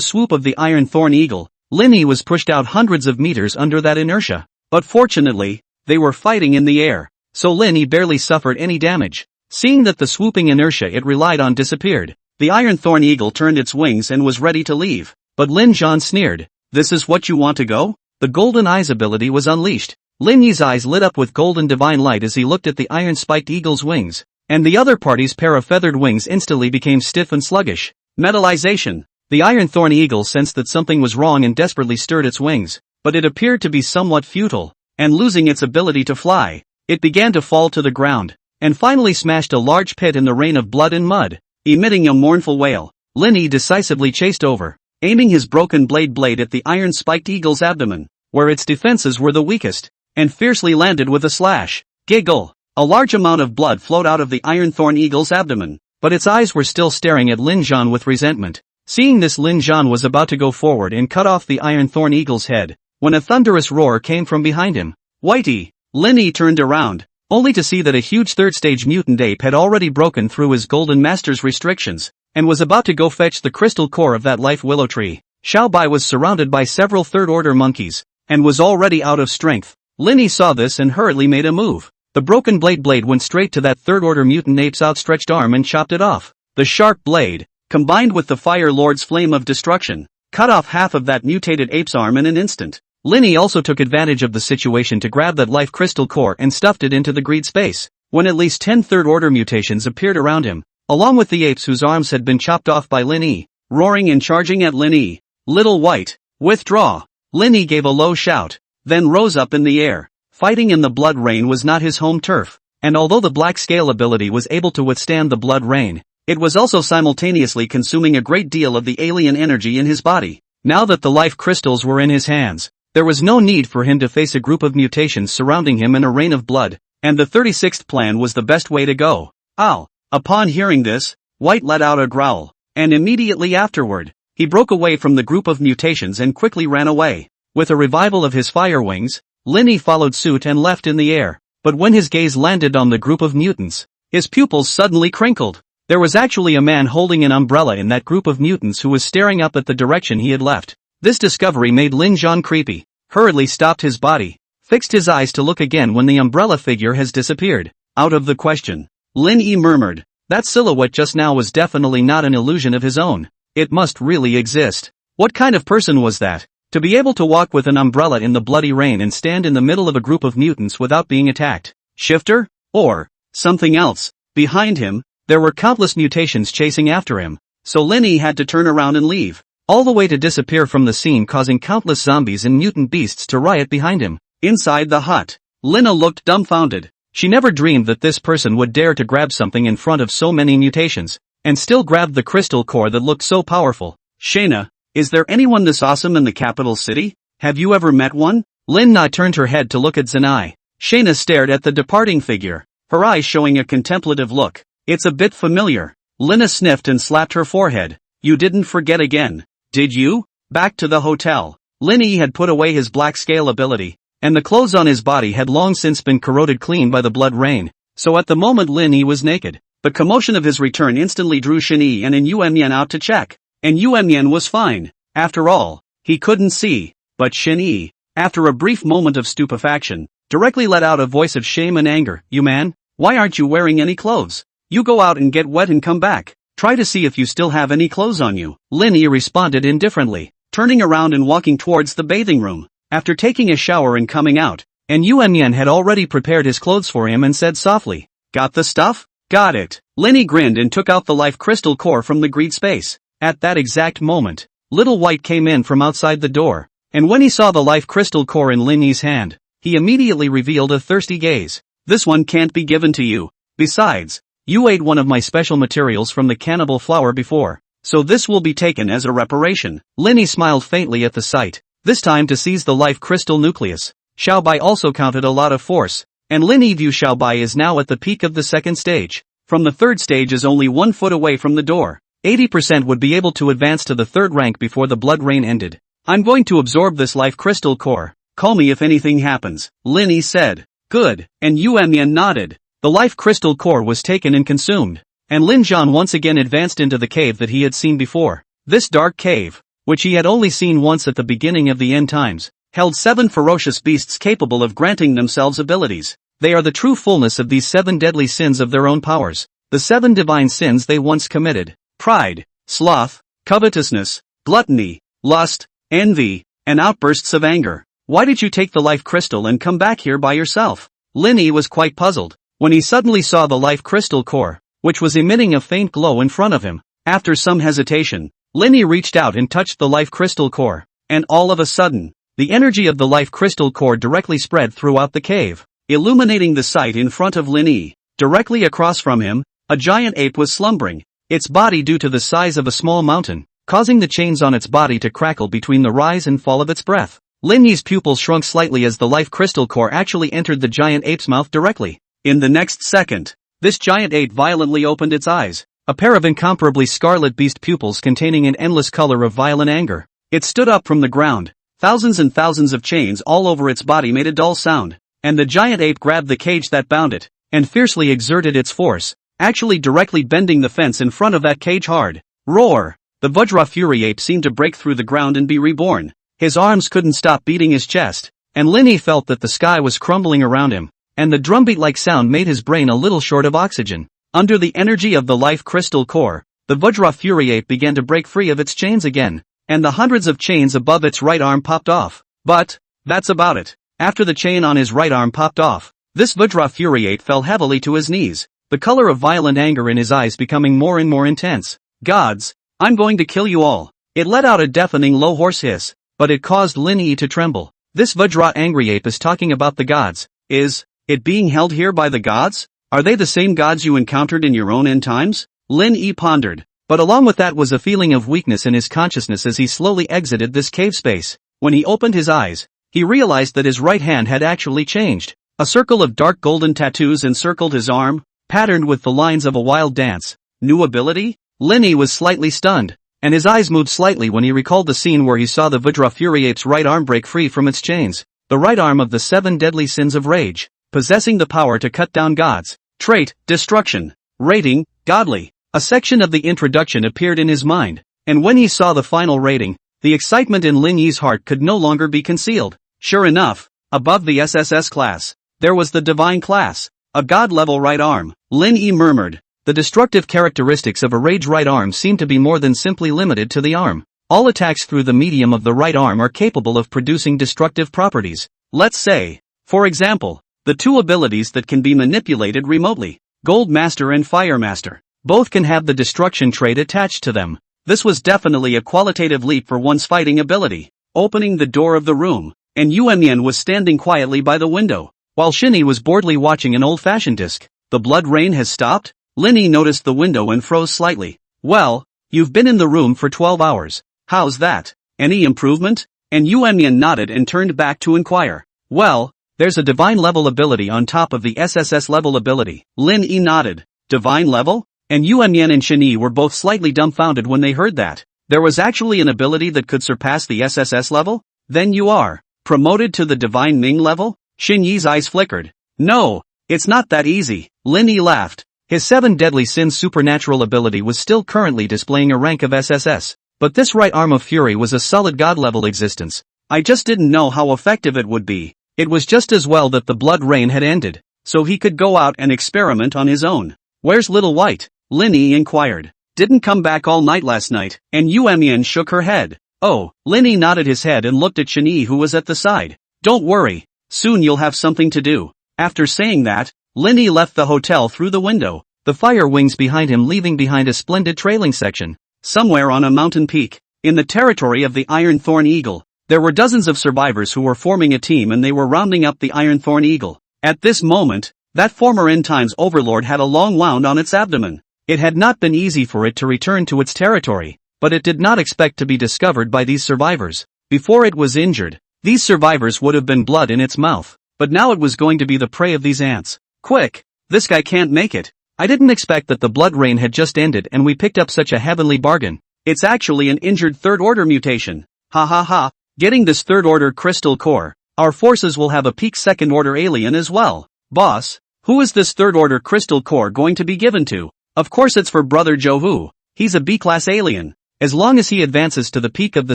swoop of the Iron Thorn Eagle, Lin Yi was pushed out hundreds of meters under that inertia. But fortunately, they were fighting in the air, so Lin Yi barely suffered any damage. Seeing that the swooping inertia it relied on disappeared, the Iron Thorn Eagle turned its wings and was ready to leave. But Lin Zhan sneered. This is what you want to go? The Golden Eyes ability was unleashed. Lin Yi's eyes lit up with golden divine light as he looked at the iron-spiked eagle's wings, and the other party's pair of feathered wings instantly became stiff and sluggish. Metallization. The Iron Thorn Eagle sensed that something was wrong and desperately stirred its wings, but it appeared to be somewhat futile, and losing its ability to fly, it began to fall to the ground, and finally smashed a large pit in the rain of blood and mud, emitting a mournful wail. Lin Yi decisively chased over, aiming his broken blade at the iron-spiked eagle's abdomen, where its defenses were the weakest, and fiercely landed with a slash. Giggle! A large amount of blood flowed out of the Iron Thorn Eagle's abdomen, but its eyes were still staring at Lin Zhan with resentment. Seeing this, Lin Zhan was about to go forward and cut off the Iron Thorn Eagle's head, when a thunderous roar came from behind him. Whitey! Lin Yi turned around, only to see that a huge third-stage mutant ape had already broken through his Golden Master's restrictions, and was about to go fetch the crystal core of that life willow tree. Xiao Bai was surrounded by several third-order monkeys, and was already out of strength. Lin Yi saw this and hurriedly made a move. The broken blade went straight to that third-order mutant ape's outstretched arm and chopped it off. The sharp blade, combined with the Fire Lord's flame of destruction, cut off half of that mutated ape's arm in an instant. Lin Yi also took advantage of the situation to grab that life crystal core and stuffed it into the greed space, when at least 10 third-order mutations appeared around him, along with the apes whose arms had been chopped off by Lin Yi, roaring and charging at Lin Yi. Little White, withdraw! Lin Yi gave a low shout, then rose up in the air. Fighting in the blood rain was not his home turf, and although the black scale ability was able to withstand the blood rain, it was also simultaneously consuming a great deal of the alien energy in his body. Now that the life crystals were in his hands, there was no need for him to face a group of mutations surrounding him in a rain of blood, and the 36th plan was the best way to go. Ow! Upon hearing this, White let out a growl, and immediately afterward, he broke away from the group of mutations and quickly ran away. With a revival of his fire wings, Lin Yi followed suit and left in the air, but when his gaze landed on the group of mutants, his pupils suddenly crinkled. There was actually a man holding an umbrella in that group of mutants who was staring up at the direction he had left. This discovery made Lin Zhan creepy, hurriedly stopped his body, fixed his eyes to look again when the umbrella figure has disappeared. Out of the question. Lin Yi murmured, that silhouette just now was definitely not an illusion of his own. It must really exist. What kind of person was that? To be able to walk with an umbrella in the bloody rain and stand in the middle of a group of mutants without being attacked. Shifter? Or something else? Behind him, There were countless mutations chasing after him, so Lin Yi had to turn around and leave, all the way to disappear from the scene, causing countless zombies and mutant beasts to riot behind him. Inside the hut, Lina looked dumbfounded. She never dreamed that this person would dare to grab something in front of so many mutations, and still grabbed the crystal core that looked so powerful. Shayna, is there anyone this awesome in the capital city? Have you ever met one? Lin Na turned her head to look at Zenai. Shayna stared at the departing figure, her eyes showing a contemplative look. It's a bit familiar. Lina sniffed and slapped her forehead. You didn't forget again, did you? Back to the hotel. Lin Yi had put away his black scale ability, and the clothes on his body had long since been corroded clean by the blood rain, so at the moment Lin Yi was naked. The commotion of his return instantly drew Shin Yi and Yuan out to check, and Yuan was fine. After all, he couldn't see, but Shin Yi, after a brief moment of stupefaction, directly let out a voice of shame and anger. You man, why aren't you wearing any clothes? You go out and get wet and come back. Try to see if you still have any clothes on you. Lin Yi responded indifferently, turning around and walking towards the bathing room. After taking a shower and coming out, and Yuan had already prepared his clothes for him and said softly, got the stuff? Got it. Lin Yi grinned and took out the life crystal core from the greed space. At that exact moment, Little White came in from outside the door, and when he saw the life crystal core in Lin Yi's hand, he immediately revealed a thirsty gaze. This one can't be given to you. Besides, you ate one of my special materials from the cannibal flower before, so this will be taken as a reparation. Lin Yi smiled faintly at the sight, this time to seize the life crystal nucleus. Xiao Bai also counted a lot of force, and Lin Yi view Xiao Bai is now at the peak of the second stage. From the third stage is only 1 foot away from the door. 80% would be able to advance to the third rank before the blood rain ended. I'm going to absorb this life crystal core. Call me if anything happens, Lin Yi said. Good, and Yuan nodded. The life crystal core was taken and consumed, and Lin Zhan once again advanced into the cave that he had seen before. This dark cave, which he had only seen once at the beginning of the end times, held 7 ferocious beasts capable of granting themselves abilities. They are the true fullness of these 7 deadly sins of their own powers, the 7 divine sins they once committed: pride, sloth, covetousness, gluttony, lust, envy, and outbursts of anger. Why did you take the life crystal and come back here by yourself? Lin Yi was quite puzzled when he suddenly saw the life crystal core, which was emitting a faint glow in front of him. After some hesitation, Lin Yi reached out and touched the life crystal core, and all of a sudden, the energy of the life crystal core directly spread throughout the cave, illuminating the sight in front of Lin Yi. Directly across from him, a giant ape was slumbering, its body due to the size of a small mountain, causing the chains on its body to crackle between the rise and fall of its breath. Lin Yi's pupils shrunk slightly as the life crystal core actually entered the giant ape's mouth directly. In the next second, this giant ape violently opened its eyes, a pair of incomparably scarlet beast pupils containing an endless color of violent anger. It stood up from the ground. Thousands and thousands of chains all over its body made a dull sound, and the giant ape grabbed the cage that bound it, and fiercely exerted its force, actually directly bending the fence in front of that cage hard. Roar! The Vajra Fury ape seemed to break through the ground and be reborn. His arms couldn't stop beating his chest, and Lin Yi felt that the sky was crumbling around him, and the drumbeat-like sound made his brain a little short of oxygen. Under the energy of the life crystal core, the Vajra Fury ape began to break free of its chains again, and the hundreds of chains above its right arm popped off. But that's about it. After the chain on his right arm popped off, this Vajra Fury ape fell heavily to his knees, the color of violent anger in his eyes becoming more and more intense. Gods, I'm going to kill you all. It let out a deafening low hoarse hiss, but it caused Lin Yi to tremble. This Vajra angry ape is talking about the gods. Is it being held here by the gods? Are they the same gods you encountered in your own end times? Lin Yi pondered, but along with that was a feeling of weakness in his consciousness as he slowly exited this cave space. When he opened his eyes, he realized that his right hand had actually changed. A circle of dark golden tattoos encircled his arm, patterned with the lines of a wild dance. New ability? Lin Yi was slightly stunned, and his eyes moved slightly when he recalled the scene where he saw the Vajra Fury ape's right arm break free from its chains. The right arm of the 7 deadly sins of rage, possessing the power to cut down gods. Trait, destruction. Rating, godly. A section of the introduction appeared in his mind, and when he saw the final rating, the excitement in Lin Yi's heart could no longer be concealed. Sure enough, above the SSS class, there was the divine class, a god-level right arm. Lin Yi murmured, the destructive characteristics of a rage right arm seem to be more than simply limited to the arm. All attacks through the medium of the right arm are capable of producing destructive properties. Let's say, for example, the 2 abilities that can be manipulated remotely, Gold Master and Fire Master. Both can have the destruction trait attached to them. This was definitely a qualitative leap for one's fighting ability. Opening the door of the room, and Yuemian was standing quietly by the window, while Shinny was boredly watching an old-fashioned disc. The blood rain has stopped? Linny noticed the window and froze slightly. Well, you've been in the room for 12 hours. How's that? Any improvement? And Yuemian nodded and turned back to inquire. Well, there's a divine level ability on top of the SSS-level ability. Lin Yi nodded. Divine level? And Yuemian and Shinny were both slightly dumbfounded when they heard that. There was actually an ability that could surpass the SSS level? Then you are promoted to the Divine Ming level? Shin Yi's eyes flickered. No, it's not that easy. Lin Yi laughed. His 7 deadly sins supernatural ability was still currently displaying a rank of SSS, but this right arm of fury was a solid god-level existence. I just didn't know how effective it would be. It was just as well that the blood rain had ended, so he could go out and experiment on his own. Where's Little White? Lin Yi inquired. Didn't come back all night last night, and Yuemian shook her head. Oh, Lin Yi nodded his head and looked at Shinyi who was at the side. Don't worry, soon you'll have something to do. After saying that, Lin Yi left the hotel through the window, the fire wings behind him leaving behind a splendid trailing section. Somewhere on a mountain peak, in the territory of the Iron Thorn Eagle, there were dozens of survivors who were forming a team and they were rounding up the Iron Thorn Eagle. At this moment, that former End Times overlord had a long wound on its abdomen. It had not been easy for it to return to its territory, but it did not expect to be discovered by these survivors. Before it was injured, these survivors would have been blood in its mouth, but now it was going to be the prey of these ants. Quick! This guy can't make it. I didn't expect that the blood rain had just ended and we picked up such a heavenly bargain. It's actually an injured third-order mutation. Ha ha ha, getting this third-order crystal core, our forces will have a peak second-order alien as well. Boss, who is this third-order crystal core going to be given to? Of course it's for Brother Zhao. He's a B-class alien. As long as he advances to the peak of the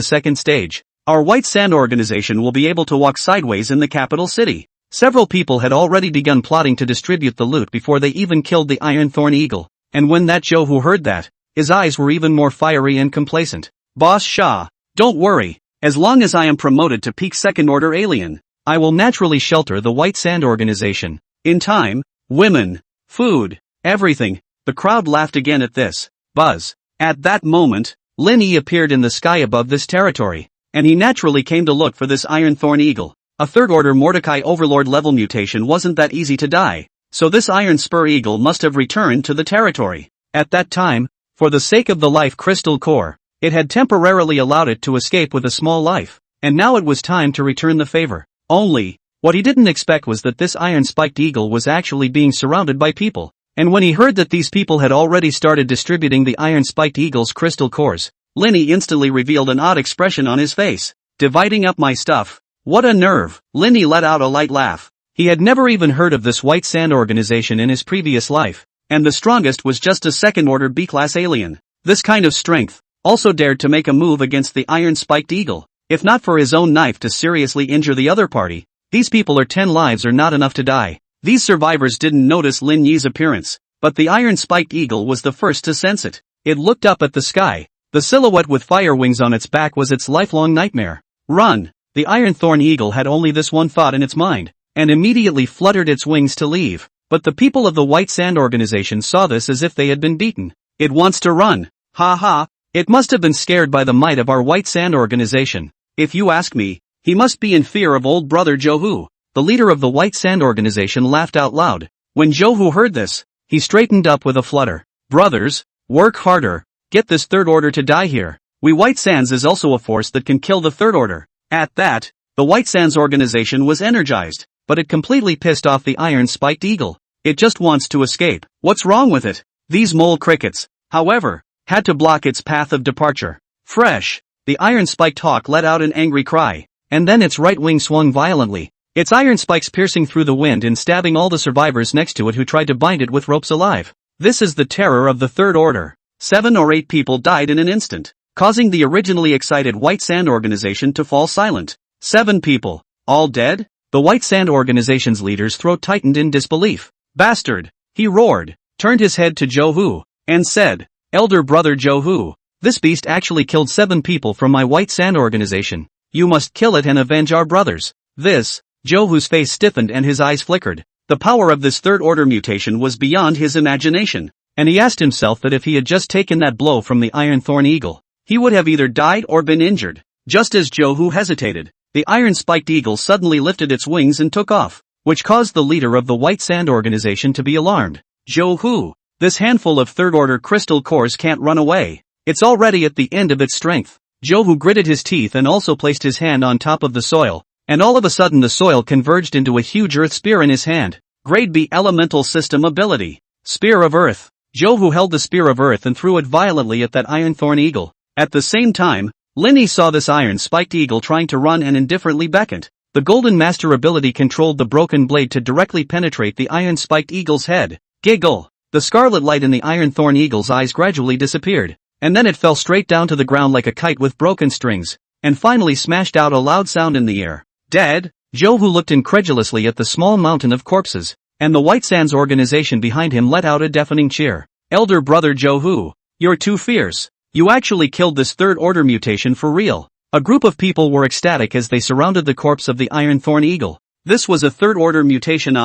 second stage, our White Sand organization will be able to walk sideways in the capital city. Several people had already begun plotting to distribute the loot before they even killed the Iron Thorn Eagle, and when that Zhao heard that, his eyes were even more fiery and complacent. Boss Shah, don't worry, as long as I am promoted to peak second-order alien, I will naturally shelter the White Sand organization. In time, women, food, everything. The crowd laughed again at this. Buzz. At that moment, Lin Yi appeared in the sky above this territory, and he naturally came to look for this Iron Thorn Eagle. A third-order Mordecai Overlord level mutation wasn't that easy to die, so this Iron Spur Eagle must have returned to the territory. At that time, for the sake of the life crystal core, it had temporarily allowed it to escape with a small life, and now it was time to return the favor. Only, what he didn't expect was that this iron-spiked eagle was actually being surrounded by people. And when he heard that these people had already started distributing the iron-spiked eagle's crystal cores, Lin Yi instantly revealed an odd expression on his face. Dividing up my stuff? What a nerve! Lin Yi let out a light laugh. He had never even heard of this White Sand organization in his previous life, and the strongest was just a second-order B-class alien. This kind of strength also dared to make a move against the iron-spiked eagle. If not for his own knife to seriously injure the other party, these people or 10 lives are not enough to die. These survivors didn't notice Lin Yi's appearance, but the iron-spiked eagle was the first to sense it. It looked up at the sky. The silhouette with fire wings on its back was its lifelong nightmare. Run! The Iron Thorn Eagle had only this one thought in its mind, and immediately fluttered its wings to leave. But the people of the White Sand organization saw this as if they had been beaten. It wants to run. Ha ha! It must have been scared by the might of our White Sand organization. If you ask me, he must be in fear of old brother Zhou. The leader of the White Sand organization laughed out loud. When Zhou heard this, he straightened up with a flutter. Brothers, work harder. Get this third order to die here. We White Sands is also a force that can kill the third order. At that, the White Sands organization was energized, but it completely pissed off the iron-spiked eagle. It just wants to escape. What's wrong with it? These mole crickets, however, had to block its path of departure. Fresh! The iron-spiked hawk let out an angry cry, and then its right wing swung violently, its iron spikes piercing through the wind and stabbing all the survivors next to it who tried to bind it with ropes alive. This is the terror of the Third Order. 7 or 8 people died in an instant, causing the originally excited White Sand organization to fall silent. 7 people, all dead? The White Sand organization's leader's throat tightened in disbelief. Bastard! He roared, turned his head to Zhou, and said, Elder brother Zhou, this beast actually killed 7 people from my White Sand organization. You must kill it and avenge our brothers. This, Zhou's face stiffened and his eyes flickered. The power of this third order mutation was beyond his imagination. and he asked himself that if he had just taken that blow from the Iron Thorn Eagle, he would have either died or been injured. Just as Zhao hesitated, the iron-spiked eagle suddenly lifted its wings and took off, which caused the leader of the White Sand Organization to be alarmed. Zhao, this handful of third-order crystal cores can't run away. It's already at the end of its strength. Zhao gritted his teeth and also placed his hand on top of the soil, and all of a sudden the soil converged into a huge earth spear in his hand. Grade B Elemental System Ability. Spear of Earth. Zhao held the Spear of Earth and threw it violently at that Iron Thorn Eagle. At the same time, Linny saw this iron-spiked eagle trying to run and indifferently beckoned. The Golden Master ability controlled the broken blade to directly penetrate the iron-spiked eagle's head. Giggle! The scarlet light in the Iron Thorn Eagle's eyes gradually disappeared, and then it fell straight down to the ground like a kite with broken strings, and finally smashed out a loud sound in the air. Dead? Zhao looked incredulously at the small mountain of corpses, and the White Sands Organization behind him let out a deafening cheer. Elder brother Zhao, you're too fierce. You actually killed this third-order mutation for real. A group of people were ecstatic as they surrounded the corpse of the Iron Thorn Eagle. This was a third-order mutation.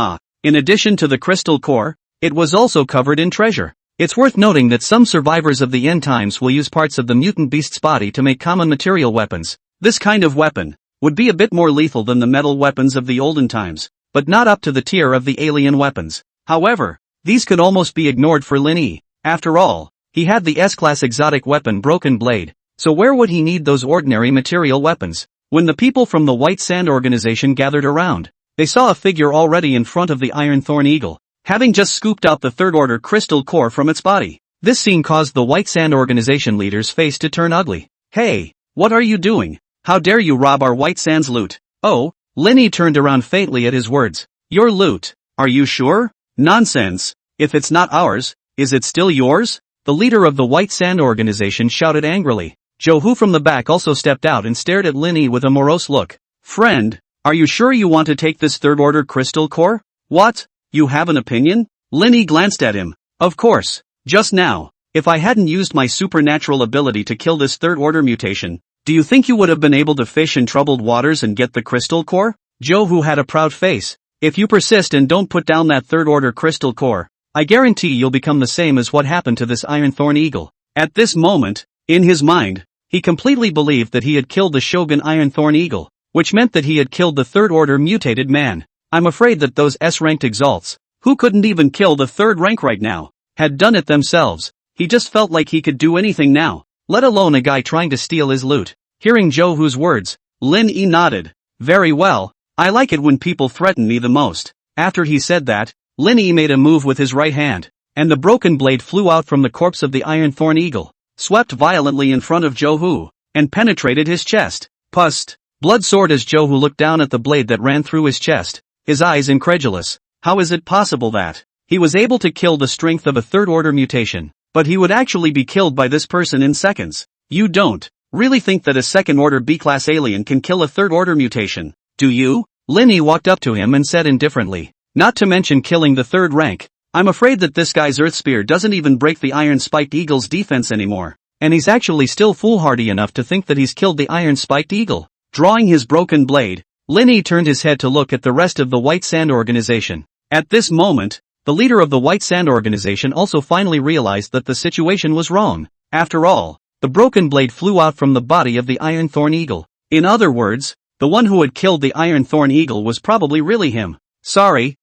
In addition to the crystal core, it was also covered in treasure. It's worth noting that some survivors of the end times will use parts of the mutant beast's body to make common material weapons. This kind of weapon would be a bit more lethal than the metal weapons of the olden times, but not up to the tier of the alien weapons. However, these could almost be ignored for Linny. After all, he had the S-class exotic weapon Broken Blade, so where would he need those ordinary material weapons? When the people from the White Sand Organization gathered around, they saw a figure already in front of the Iron Thorn Eagle, having just scooped out the third-order crystal core from its body. This scene caused the White Sand Organization leader's face to turn ugly. Hey, what are you doing? How dare you rob our White Sands loot? Oh, Linny turned around faintly at his words. Your loot? Are you sure? Nonsense. If it's not ours, is it still yours? The leader of the White Sand Organization shouted angrily. Zhao from the back also stepped out and stared at Linny with a morose look. Friend, are you sure you want to take this third-order crystal core? What? You have an opinion? Linny glanced at him. Of course. Just now, if I hadn't used my supernatural ability to kill this third-order mutation, do you think you would have been able to fish in troubled waters and get the crystal core? Zhao had a proud face. If you persist and don't put down that third-order crystal core, I guarantee you'll become the same as what happened to this Iron Thorn Eagle. At this moment, in his mind, he completely believed that he had killed the Shogun Iron Thorn Eagle, which meant that he had killed the third-order mutated man. I'm afraid that those S-ranked exalts, who couldn't even kill the third rank right now, had done it themselves. He just felt like he could do anything now, let alone a guy trying to steal his loot. Hearing Zhou's words, Lin Yi nodded. Very well, I like it when people threaten me the most. After he said that, Lin Yi made a move with his right hand, and the broken blade flew out from the corpse of the Iron Thorn Eagle, swept violently in front of Zhou, and penetrated his chest. Pust! Blood soared as Zhou looked down at the blade that ran through his chest, his eyes incredulous. How is it possible that he was able to kill the strength of a third-order mutation, but he would actually be killed by this person in seconds? You don't really think that a second-order B-class alien can kill a third-order mutation, do you? Lin Yi walked up to him and said indifferently. Not to mention killing the third rank. I'm afraid that this guy's Earth Spear doesn't even break the Iron-Spiked Eagle's defense anymore, and he's actually still foolhardy enough to think that he's killed the Iron-Spiked Eagle. Drawing his broken blade, Lin Yi turned his head to look at the rest of the White Sand Organization. At this moment, the leader of the White Sand Organization also finally realized that the situation was wrong. After all, the broken blade flew out from the body of the Iron Thorn Eagle. In other words, the one who had killed the Iron Thorn Eagle was probably really him. Sorry,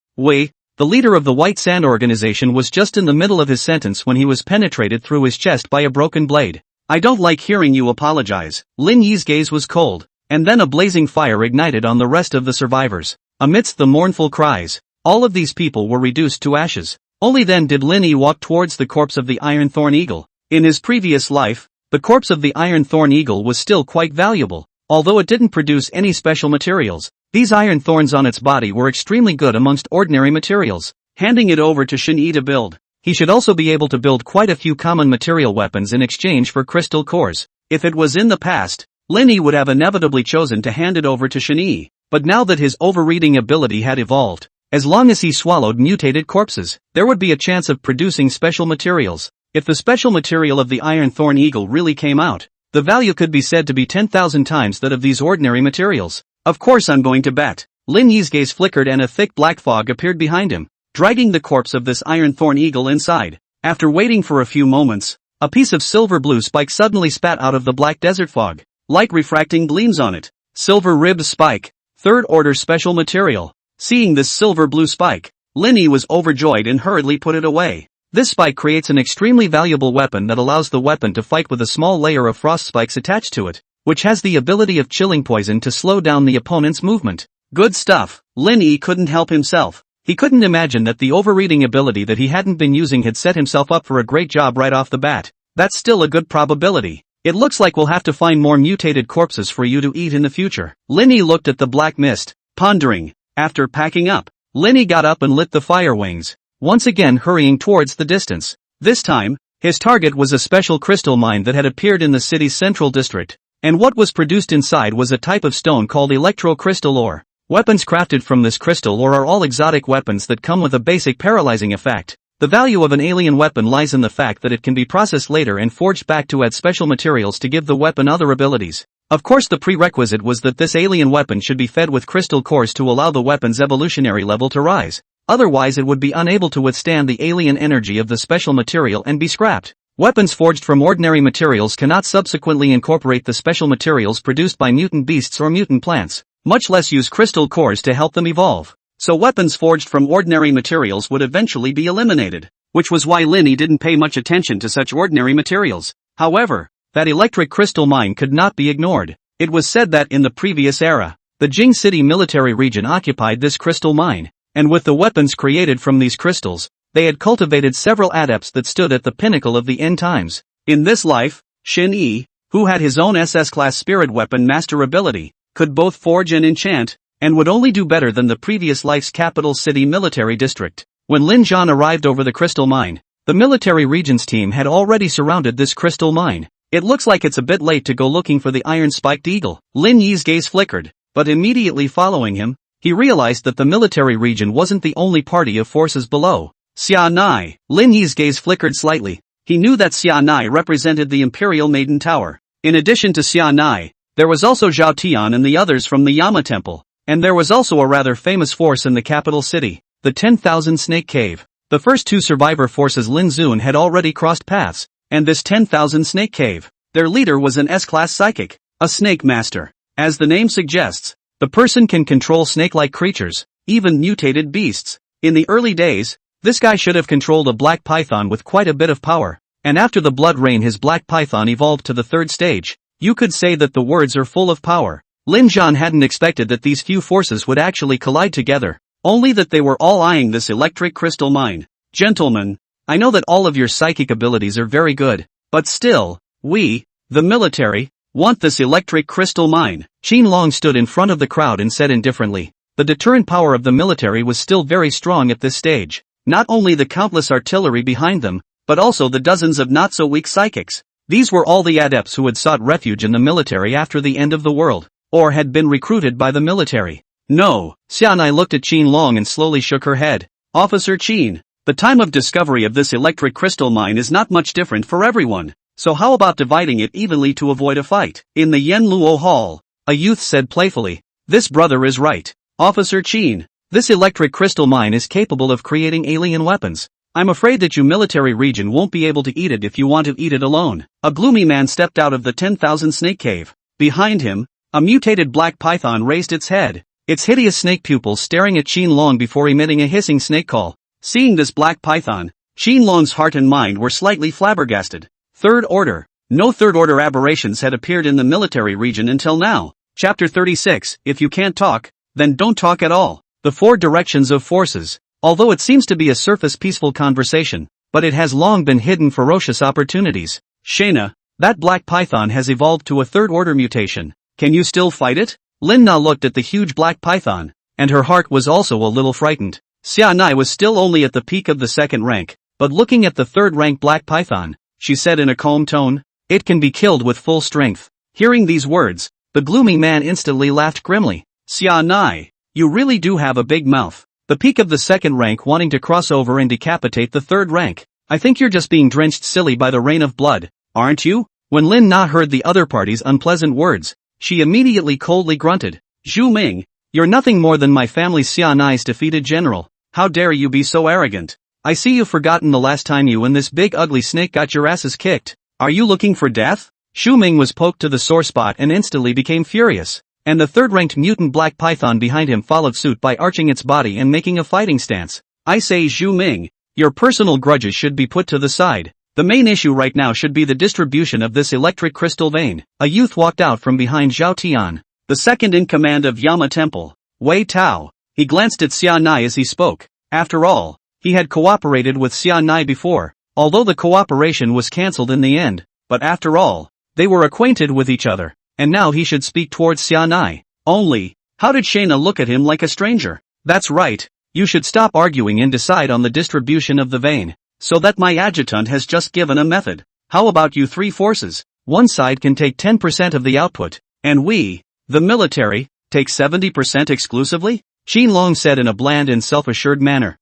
the leader of the White Sand Organization was just in the middle of his sentence when he was penetrated through his chest by a broken blade. I don't like hearing you apologize. Lin Yi's gaze was cold, and then a blazing fire ignited on the rest of the survivors. Amidst the mournful cries, all of these people were reduced to ashes. Only then did Lin Yi walk towards the corpse of the Iron Thorn Eagle. In his previous life, the corpse of the Iron Thorn Eagle was still quite valuable, although it didn't produce any special materials. These iron thorns on its body were extremely good amongst ordinary materials. Handing it over to Shin Yi to build, he should also be able to build quite a few common material weapons in exchange for crystal cores. If it was in the past, Lin Yi would have inevitably chosen to hand it over to Shin Yi, but now that his overreading ability had evolved, as long as he swallowed mutated corpses, there would be a chance of producing special materials. If the special material of the Iron Thorn Eagle really came out, the value could be said to be 10,000 times that of these ordinary materials. Of course I'm going to bet. Lin Yi's gaze flickered and a thick black fog appeared behind him, dragging the corpse of this Iron Thorn Eagle inside. After waiting for a few moments, a piece of silver-blue spike suddenly spat out of the black desert fog. Light refracting gleams on it. Silver-ribbed spike. Third-order special material. Seeing this silver-blue spike, Linny was overjoyed and hurriedly put it away. This spike creates an extremely valuable weapon that allows the weapon to fight with a small layer of frost spikes attached to it, which has the ability of chilling poison to slow down the opponent's movement. Good stuff. Linny couldn't help himself. He couldn't imagine that the overreading ability that he hadn't been using had set himself up for a great job right off the bat. That's still a good probability. It looks like we'll have to find more mutated corpses for you to eat in the future. Linny looked at the black mist, pondering. After packing up, Linny got up and lit the fire wings, once again hurrying towards the distance. This time, his target was a special crystal mine that had appeared in the city's central district, and what was produced inside was a type of stone called electro-crystal ore. Weapons crafted from this crystal ore are all exotic weapons that come with a basic paralyzing effect. The value of an alien weapon lies in the fact that it can be processed later and forged back to add special materials to give the weapon other abilities. Of course, the prerequisite was that this alien weapon should be fed with crystal cores to allow the weapon's evolutionary level to rise. Otherwise it would be unable to withstand the alien energy of the special material and be scrapped. Weapons forged from ordinary materials cannot subsequently incorporate the special materials produced by mutant beasts or mutant plants, much less use crystal cores to help them evolve. So weapons forged from ordinary materials would eventually be eliminated, which was why Linny didn't pay much attention to such ordinary materials. However, that electric crystal mine could not be ignored. It was said that in the previous era, the Jing City military region occupied this crystal mine, and with the weapons created from these crystals, they had cultivated several adepts that stood at the pinnacle of the end times. In this life, Shin Yi, who had his own SS-class spirit weapon master ability, could both forge and enchant, and would only do better than the previous life's capital city military district. When Lin Zhan arrived over the crystal mine, the military region's team had already surrounded this crystal mine. It looks like it's a bit late to go looking for the iron-spiked eagle. Lin Yi's gaze flickered, but immediately following him, he realized that the military region wasn't the only party of forces below. Xia Nai. Lin Yi's gaze flickered slightly. He knew that Xia Nai represented the Imperial Maiden Tower. In addition to Xia Nai, there was also Zhao Tian and the others from the Yama Temple. And there was also a rather famous force in the capital city, the 10,000 Snake Cave. The first two survivor forces Lin Zun had already crossed paths, and this 10,000 Snake Cave, their leader was an S-class psychic, a snake master. As the name suggests, the person can control snake-like creatures, even mutated beasts. In the early days, this guy should have controlled a black python with quite a bit of power, and after the blood rain his black python evolved to the third stage. You could say that the words are full of power. Lin Zhan hadn't expected that these few forces would actually collide together, only that they were all eyeing this electric crystal mine. Gentlemen, I know that all of your psychic abilities are very good, but still, we, the military, want this electric crystal mine. Qin Long stood in front of the crowd and said indifferently. The deterrent power of the military was still very strong at this stage. Not only the countless artillery behind them, but also the dozens of not-so-weak psychics. These were all the adepts who had sought refuge in the military after the end of the world, or had been recruited by the military. No, Xianai looked at Qin Long and slowly shook her head. Officer Qin, the time of discovery of this electric crystal mine is not much different for everyone, so how about dividing it evenly to avoid a fight? In the Yenluo Hall, a youth said playfully. This brother is right. Officer Qin, this electric crystal mine is capable of creating alien weapons. I'm afraid that you military region won't be able to eat it if you want to eat it alone. A gloomy man stepped out of the 10,000 Snake Cave. Behind him, a mutated black python raised its head, its hideous snake pupils staring at Qin Long before emitting a hissing snake call. Seeing this black python, Qin Long's heart and mind were slightly flabbergasted. Third Order. No Third Order aberrations had appeared in the military region until now. Chapter 36, If you can't talk, then don't talk at all. The Four Directions of Forces. Although it seems to be a surface peaceful conversation, but it has long been hidden ferocious opportunities. Shayna, that black python has evolved to a Third Order mutation. Can you still fight it? Lin Na looked at the huge black python, and her heart was also a little frightened. Xia Nai was still only at the peak of the second rank, but looking at the third rank black python, she said in a calm tone, it can be killed with full strength. Hearing these words, the gloomy man instantly laughed grimly. Xia Nai, you really do have a big mouth. The peak of the second rank wanting to cross over and decapitate the third rank. I think you're just being drenched silly by the rain of blood, aren't you? When Lin Na heard the other party's unpleasant words, she immediately coldly grunted. Zhu Ming, you're nothing more than my family's Xia Nai's defeated general. How dare you be so arrogant? I see you've forgotten the last time you and this big ugly snake got your asses kicked. Are you looking for death? Xu Ming was poked to the sore spot and instantly became furious. And the third-ranked mutant black python behind him followed suit by arching its body and making a fighting stance. I say Xu Ming, your personal grudges should be put to the side. The main issue right now should be the distribution of this electric crystal vein. A youth walked out from behind Zhao Tian, the second in command of Yama Temple, Wei Tao. He glanced at Xia Nai as he spoke. After all, he had cooperated with Xia Nai before, although the cooperation was cancelled in the end. But after all, they were acquainted with each other, and now he should speak towards Xia Nai. Only, how did Shayna look at him like a stranger? That's right, you should stop arguing and decide on the distribution of the vein. So that my adjutant has just given a method. How about you three forces? One side can take 10% of the output, and we, the military, take 70% exclusively? Qin Long said in a bland and self-assured manner.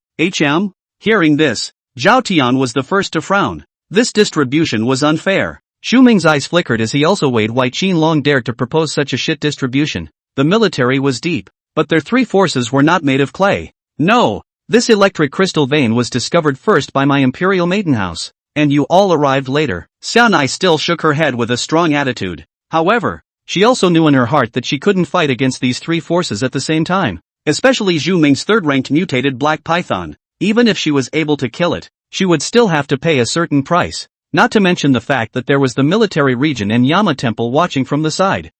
Hearing this, Zhao Tian was the first to frown. This distribution was unfair. Xu Ming's eyes flickered as he also weighed why Qin Long dared to propose such a shit distribution. The military was deep, but their three forces were not made of clay. No. This electric crystal vein was discovered first by my Imperial Maiden House, and you all arrived later. Xianai still shook her head with a strong attitude. However, she also knew in her heart that she couldn't fight against these three forces at the same time, especially Xu Ming's third-ranked mutated black python. Even if she was able to kill it, she would still have to pay a certain price, not to mention the fact that there was the military region and Yama Temple watching from the side.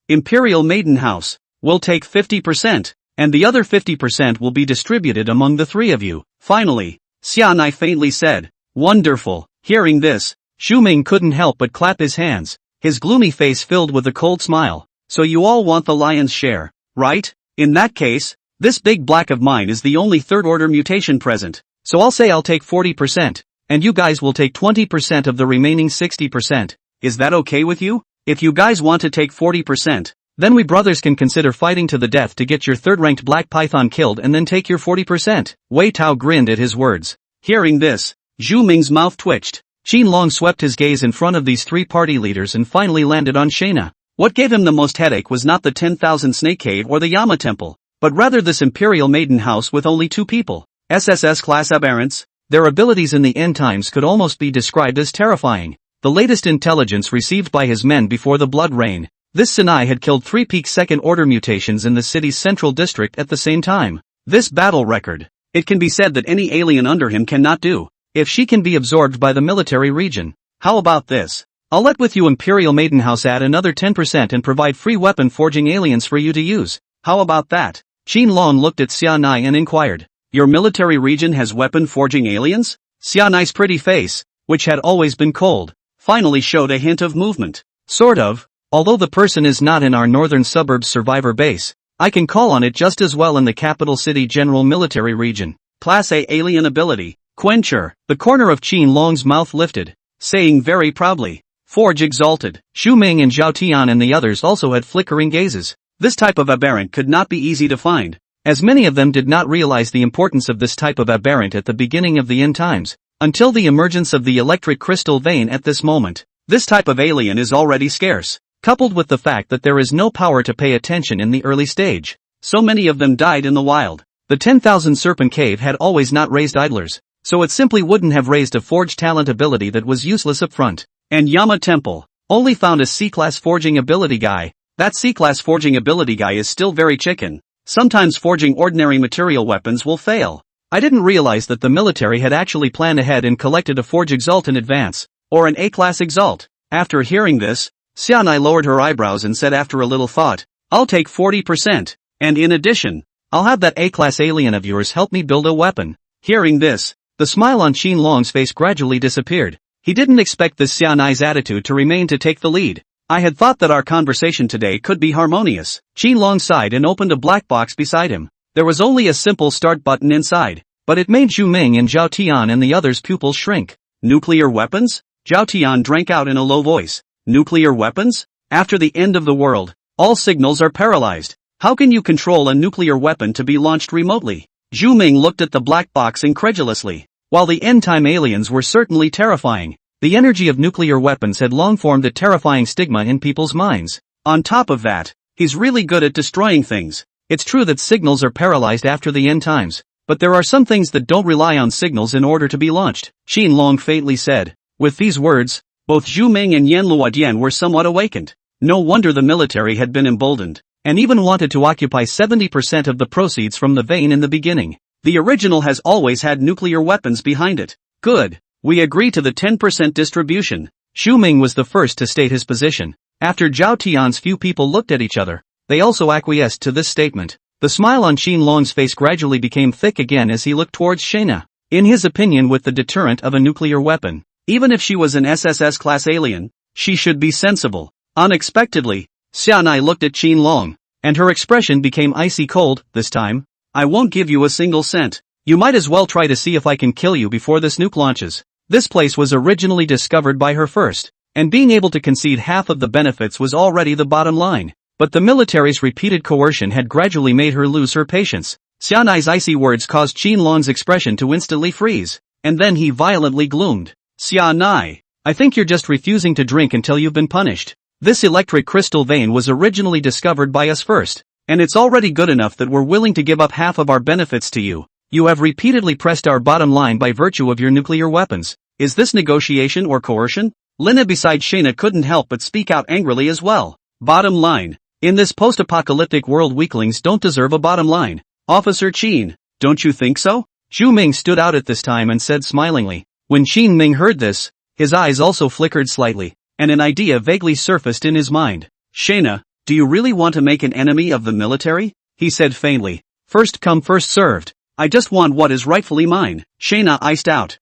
Imperial Maiden House, will take 50%. And the other 50% will be distributed among the three of you. Finally, Xianai faintly said. Wonderful. Hearing this, Xu Ming couldn't help but clap his hands, his gloomy face filled with a cold smile. So you all want the lion's share, right? In that case, this big black of mine is the only third-order mutation present. So I'll say I'll take 40%, and you guys will take 20% of the remaining 60%. Is that okay with you? If you guys want to take 40%, then we brothers can consider fighting to the death to get your third-ranked black python killed and then take your 40%. Wei Tao grinned at his words. Hearing this, Xu Ming's mouth twitched. Qin Long swept his gaze in front of these three party leaders and finally landed on Shayna. What gave him the most headache was not the 10,000 Snake Cave or the Yama Temple, but rather this Imperial Maiden House with only two people. SSS class aberrants. Their abilities in the end times could almost be described as terrifying. The latest intelligence received by his men before the Blood Rain. This Sinai had killed 3 peak second-order mutations in the city's central district at the same time. This battle record, it can be said that any alien under him cannot do, if she can be absorbed by the military region. How about this? I'll let with you Imperial Maiden House add another 10% and provide free weapon forging aliens for you to use. How about that? Qin Long looked at Xianai and inquired. Your military region has weapon forging aliens? Xianai's pretty face, which had always been cold, finally showed a hint of movement. Sort of. Although the person is not in our northern suburbs survivor base, I can call on it just as well in the capital city general military region. Class A alien ability, Quencher. The corner of Qin Long's mouth lifted, saying very proudly, Forge exalted. Xu Ming and Zhao Tian and the others also had flickering gazes. This type of aberrant could not be easy to find, as many of them did not realize the importance of this type of aberrant at the beginning of the end times, until the emergence of the electric crystal vein at this moment. This type of alien is already scarce, coupled with the fact that there is no power to pay attention in the early stage. So many of them died in the wild. The 10,000 Serpent Cave had always not raised idlers, so it simply wouldn't have raised a forged talent ability that was useless up front. And Yama Temple only found a C-class forging ability guy. That C-class forging ability guy is still very chicken. Sometimes forging ordinary material weapons will fail. I didn't realize that the military had actually planned ahead and collected a Forge Exalt in advance, or an A-class Exalt. After hearing this, Xianai lowered her eyebrows and said after a little thought, I'll take 40%, and in addition, I'll have that A-class alien of yours help me build a weapon. Hearing this, the smile on Qin Long's face gradually disappeared. He didn't expect this Xianai's attitude to remain to take the lead. I had thought that our conversation today could be harmonious. Qin Long sighed and opened a black box beside him. There was only a simple start button inside, but it made Xu Ming and Zhao Tian and the others' pupils shrink. Nuclear weapons? Zhao Tian drank out in a low voice. Nuclear weapons? After the end of the world, all signals are paralyzed. How can you control a nuclear weapon to be launched remotely? Xu Ming looked at the black box incredulously. While the end-time aliens were certainly terrifying, the energy of nuclear weapons had long formed a terrifying stigma in people's minds. On top of that, he's really good at destroying things. It's true that signals are paralyzed after the end times, but there are some things that don't rely on signals in order to be launched, Qin Long faintly said. With these words, both Zhu Ming and Yan Luodian were somewhat awakened. No wonder the military had been emboldened, and even wanted to occupy 70% of the proceeds from the vein in the beginning. The original has always had nuclear weapons behind it. Good. We agree to the 10% distribution. Xu Ming was the first to state his position. After Zhao Tian's few people looked at each other, they also acquiesced to this statement. The smile on Qin Long's face gradually became thick again as he looked towards Shayna. In his opinion, with the deterrent of a nuclear weapon, even if she was an SSS-class alien, she should be sensible. Unexpectedly, Xianai looked at Qin Long, and her expression became icy cold. This time, I won't give you a single cent. You might as well try to see if I can kill you before this nuke launches. This place was originally discovered by her first, and being able to concede half of the benefits was already the bottom line. But the military's repeated coercion had gradually made her lose her patience. Xianai's icy words caused Qin Long's expression to instantly freeze, and then he violently gloomed. Xianai, I think you're just refusing to drink until you've been punished. This electric crystal vein was originally discovered by us first, and it's already good enough that we're willing to give up half of our benefits to you. You have repeatedly pressed our bottom line by virtue of your nuclear weapons. Is this negotiation or coercion? Lina beside Shayna couldn't help but speak out angrily as well. Bottom line. In this post-apocalyptic world, weaklings don't deserve a bottom line. Officer Qin, don't you think so? Zhu Ming stood out at this time and said smilingly. When Qin Ming heard this, his eyes also flickered slightly, and an idea vaguely surfaced in his mind. Shayna, do you really want to make an enemy of the military? He said faintly. First come first served. I just want what is rightfully mine. Shayna iced out.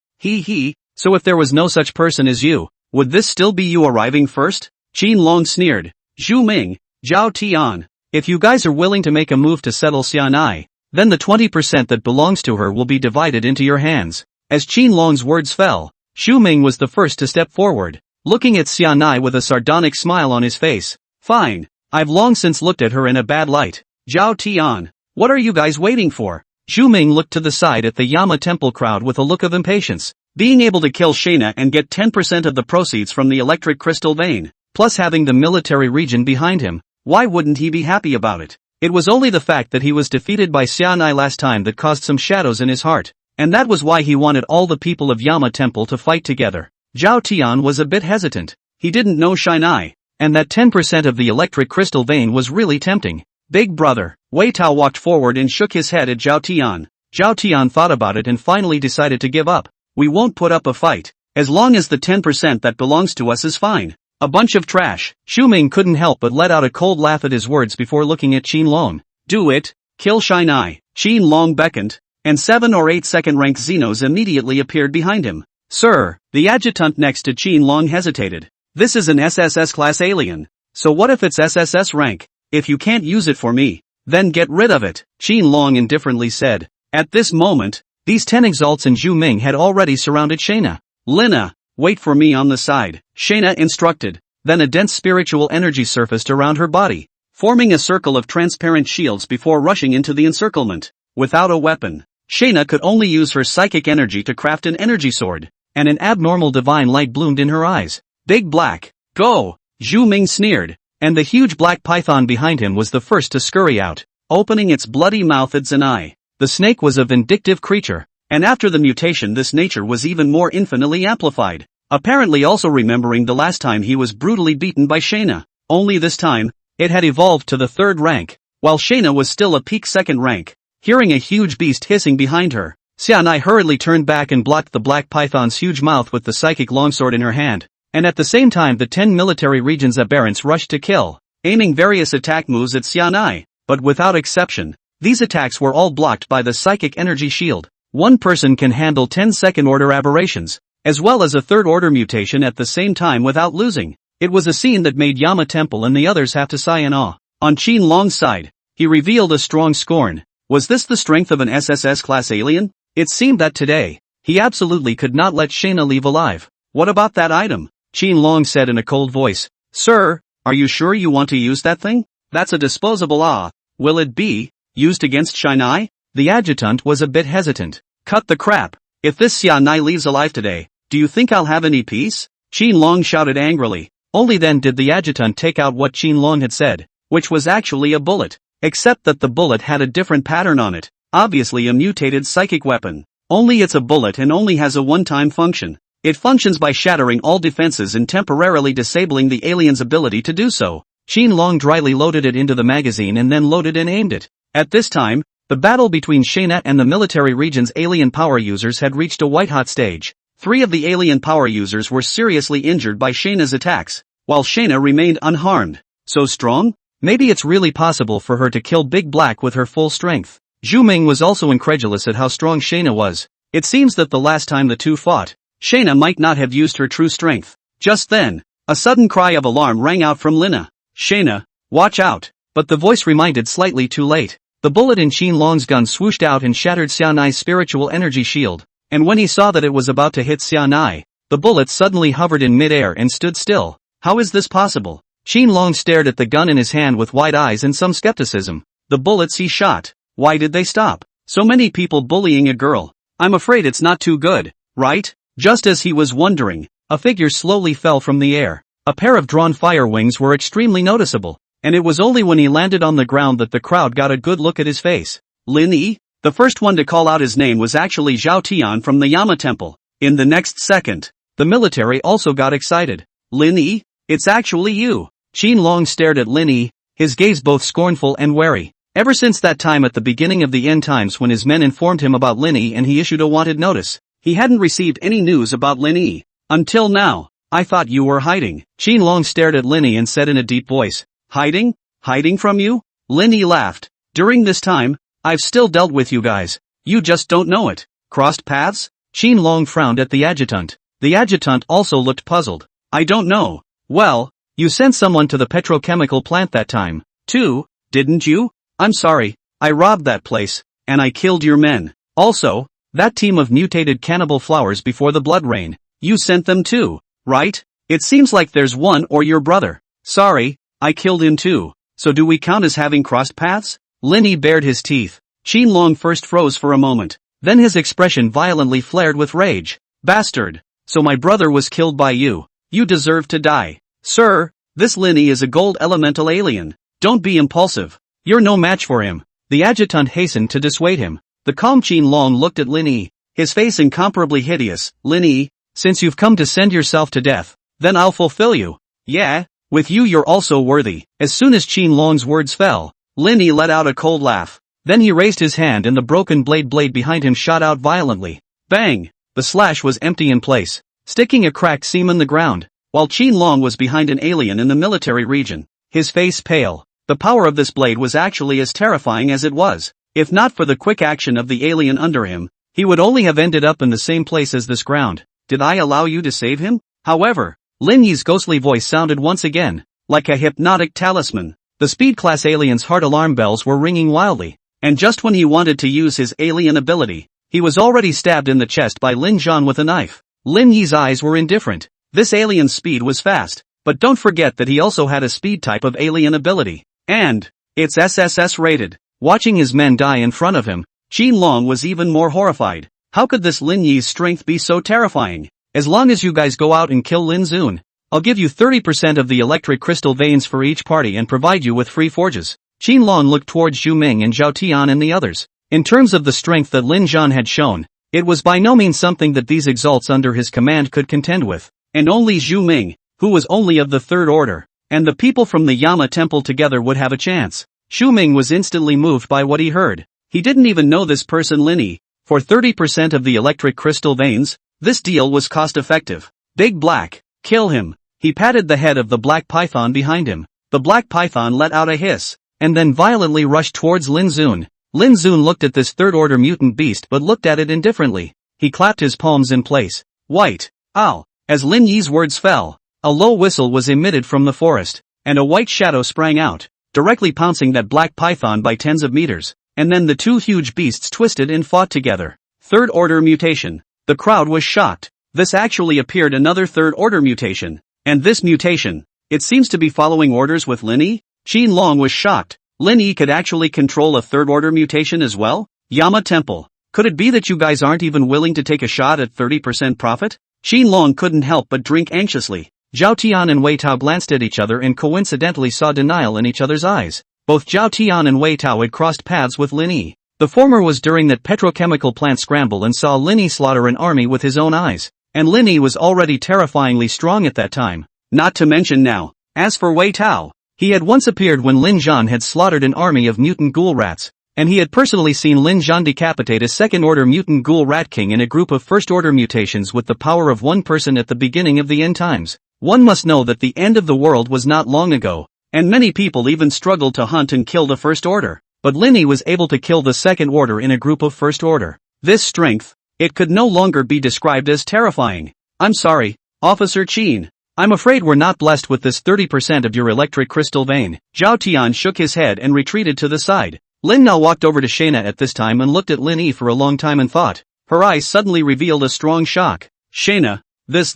So if there was no such person as you, would this still be you arriving first? Qin Long sneered. Zhu Ming, Zhao Tian, if you guys are willing to make a move to settle Xianai, then the 20% that belongs to her will be divided into your hands. As Qin Long's words fell, Xu Ming was the first to step forward, looking at Xianai with a sardonic smile on his face. Fine, I've long since looked at her in a bad light. Zhao Tian, what are you guys waiting for? Xu Ming looked to the side at the Yama Temple crowd with a look of impatience. Being able to kill Shayna and get 10% of the proceeds from the electric crystal vein, plus having the military region behind him, why wouldn't he be happy about it? It was only the fact that he was defeated by Xianai last time that caused some shadows in his heart, and that was why he wanted all the people of Yama Temple to fight together. Zhao Tian was a bit hesitant. He didn't know Xianai, and that 10% of the electric crystal vein was really tempting. Big brother, Wei Tao walked forward and shook his head at Zhao Tian. Zhao Tian thought about it and finally decided to give up. We won't put up a fight. As long as the 10% that belongs to us is fine. A bunch of trash. Xu Ming couldn't help but let out a cold laugh at his words before looking at Qin Long. Do it. Kill Xianai. Qin Long beckoned, and 7 or 8 second-rank Xenos immediately appeared behind him. Sir, the adjutant next to Qin Long hesitated. This is an SSS-class alien. So what if it's SSS rank? If you can't use it for me, then get rid of it, Qin Long indifferently said. At this moment, these 10 exalts and Zhu Ming had already surrounded Shayna. Lina, wait for me on the side, Shayna instructed. Then a dense spiritual energy surfaced around her body, forming a circle of transparent shields before rushing into the encirclement. Without a weapon, Shayna could only use her psychic energy to craft an energy sword, and an abnormal divine light bloomed in her eyes. Big Black, go! Zhu Ming sneered, and the huge black python behind him was the first to scurry out, opening its bloody mouth at Zanai. The snake was a vindictive creature, and after the mutation this nature was even more infinitely amplified, apparently also remembering the last time he was brutally beaten by Shayna. Only this time, it had evolved to the 3rd rank, while Shayna was still a peak 2nd rank. Hearing a huge beast hissing behind her, Xianai hurriedly turned back and blocked the black python's huge mouth with the psychic longsword in her hand, and at the same time the 10 military regions aberrants rushed to kill, aiming various attack moves at Xianai, but without exception, these attacks were all blocked by the psychic energy shield. One person can handle 10 second-order aberrations, as well as a 3rd-order mutation at the same time without losing. It was a scene that made Yama Temple and the others have to sigh in awe. On Qin Long's side, he revealed a strong scorn. Was this the strength of an SSS-class alien? It seemed that today, he absolutely could not let Shayna leave alive. What about that item? Qin Long said in a cold voice. Sir, are you sure you want to use that thing? That's a disposable Will it be used against Xianai? The adjutant was a bit hesitant. Cut the crap. If this Xianai leaves alive today, do you think I'll have any peace? Qin Long shouted angrily. Only then did the adjutant take out what Qin Long had said, which was actually a bullet, except that the bullet had a different pattern on it. Obviously a mutated psychic weapon. Only it's a bullet and only has a one-time function. It functions by shattering all defenses and temporarily disabling the alien's ability to do so. Qin Long dryly loaded it into the magazine and then loaded and aimed it. At this time, the battle between Shayna and the military region's alien power users had reached a white-hot stage. 3 of the alien power users were seriously injured by Shayna's attacks, while Shayna remained unharmed. So strong? Maybe it's really possible for her to kill Big Black with her full strength. Zhu Ming was also incredulous at how strong Shayna was. It seems that the last time the two fought, Shayna might not have used her true strength. Just then, a sudden cry of alarm rang out from Lina. "Shayna, watch out!" But the voice reminded slightly too late. The bullet in Qin Long's gun swooshed out and shattered Xianai's spiritual energy shield, and when he saw that it was about to hit Xianai, the bullet suddenly hovered in mid-air and stood still. How is this possible? Qin Long stared at the gun in his hand with wide eyes and some skepticism. The bullets he shot, why did they stop? So many people bullying a girl. I'm afraid it's not too good, right? Just as he was wondering, a figure slowly fell from the air. A pair of drawn fire wings were extremely noticeable, and it was only when he landed on the ground that the crowd got a good look at his face. Lin Yi? The first one to call out his name was actually Zhao Tian from the Yama Temple. In the next second, the military also got excited. Lin Yi? It's actually you. Qin Long stared at Lin Yi, his gaze both scornful and wary. Ever since that time at the beginning of the end times when his men informed him about Lin Yi and he issued a wanted notice, he hadn't received any news about Lin Yi. Until now. I thought you were hiding. Qin Long stared at Lin Yi and said in a deep voice, "Hiding? Hiding from you?" Lin Yi laughed. "During this time, I've still dealt with you guys. You just don't know it. Crossed paths?" Qin Long frowned at the adjutant. The adjutant also looked puzzled. "I don't know." "Well, you sent someone to the petrochemical plant that time, too, didn't you?" "I'm sorry, I robbed that place, and I killed your men. Also, that team of mutated cannibal flowers before the blood rain, you sent them too, right? It seems like there's one or your brother." "Sorry, I killed him too. So do we count as having crossed paths?" Lin Yi bared his teeth. Qin Long first froze for a moment, then his expression violently flared with rage. "Bastard! So my brother was killed by you. You deserve to die." "Sir, this Lin Yi is a gold elemental alien. Don't be impulsive. You're no match for him." The adjutant hastened to dissuade him. The calm Qin Long looked at Lin Yi, his face incomparably hideous. "Lin Yi, since you've come to send yourself to death, then I'll fulfill you. Yeah, with you you're also worthy." As soon as Qin Long's words fell, Lin Yi let out a cold laugh. Then he raised his hand and the broken blade behind him shot out violently. Bang! The slash was empty in place, sticking a cracked seam in the ground, while Qin Long was behind an alien in the military region, his face pale. The power of this blade was actually as terrifying as it was. If not for the quick action of the alien under him, he would only have ended up in the same place as this ground. "Did I allow you to save him?" However, Lin Yi's ghostly voice sounded once again, like a hypnotic talisman. The speed-class alien's heart alarm bells were ringing wildly, and just when he wanted to use his alien ability, he was already stabbed in the chest by Lin Zhan with a knife. Lin Yi's eyes were indifferent. This alien's speed was fast, but don't forget that he also had a speed type of alien ability. And it's SSS rated. Watching his men die in front of him, Qin Long was even more horrified. How could this Lin Yi's strength be so terrifying? "As long as you guys go out and kill Lin Zun, I'll give you 30% of the electric crystal veins for each party and provide you with free forges." Qin Long looked towards Zhu Ming and Zhao Tian and the others. In terms of the strength that Lin Zhan had shown, it was by no means something that these exalts under his command could contend with. And only Zhu Ming, who was only of the third order, and the people from the Yama Temple together would have a chance. Zhu Ming was instantly moved by what he heard. He didn't even know this person Lin Yi. For 30% of the electric crystal veins, this deal was cost-effective. "Big Black, kill him." He patted the head of the black python behind him. The black python let out a hiss, and then violently rushed towards Lin Zun. Lin Zun looked at this third-order mutant beast but looked at it indifferently. He clapped his palms in place. White. Ow! As Lin Yi's words fell, a low whistle was emitted from the forest, and a white shadow sprang out, directly pouncing that black python by tens of meters, and then the two huge beasts twisted and fought together. Third-order mutation. The crowd was shocked. This actually appeared another third-order mutation. And this mutation, it seems to be following orders with Lin Yi? Qin Long was shocked. Lin Yi could actually control a third-order mutation as well? Yama Temple. Could it be that you guys aren't even willing to take a shot at 30% profit? Qin Long couldn't help but drink anxiously. Zhao Tian and Wei Tao glanced at each other and coincidentally saw denial in each other's eyes. Both Zhao Tian and Wei Tao had crossed paths with Lin Yi. The former was during that petrochemical plant scramble and saw Lin Yi slaughter an army with his own eyes, and Lin Yi was already terrifyingly strong at that time. Not to mention now, as for Wei Tao, he had once appeared when Lin Zhan had slaughtered an army of mutant ghoul rats, and he had personally seen Lin Zhan decapitate a second-order mutant ghoul rat king in a group of first-order mutations with the power of one person at the beginning of the end times. One must know that the end of the world was not long ago, and many people even struggled to hunt and kill the first order, but Lin Yi was able to kill the second order in a group of first order. This strength, it could no longer be described as terrifying. I'm sorry, Officer Qin. I'm afraid we're not blessed with this 30% of your electric crystal vein. Zhao Tian shook his head and retreated to the side. Lin Na walked over to Shayna at this time and looked at Lin Yi for a long time and thought. Her eyes suddenly revealed a strong shock. Shayna, this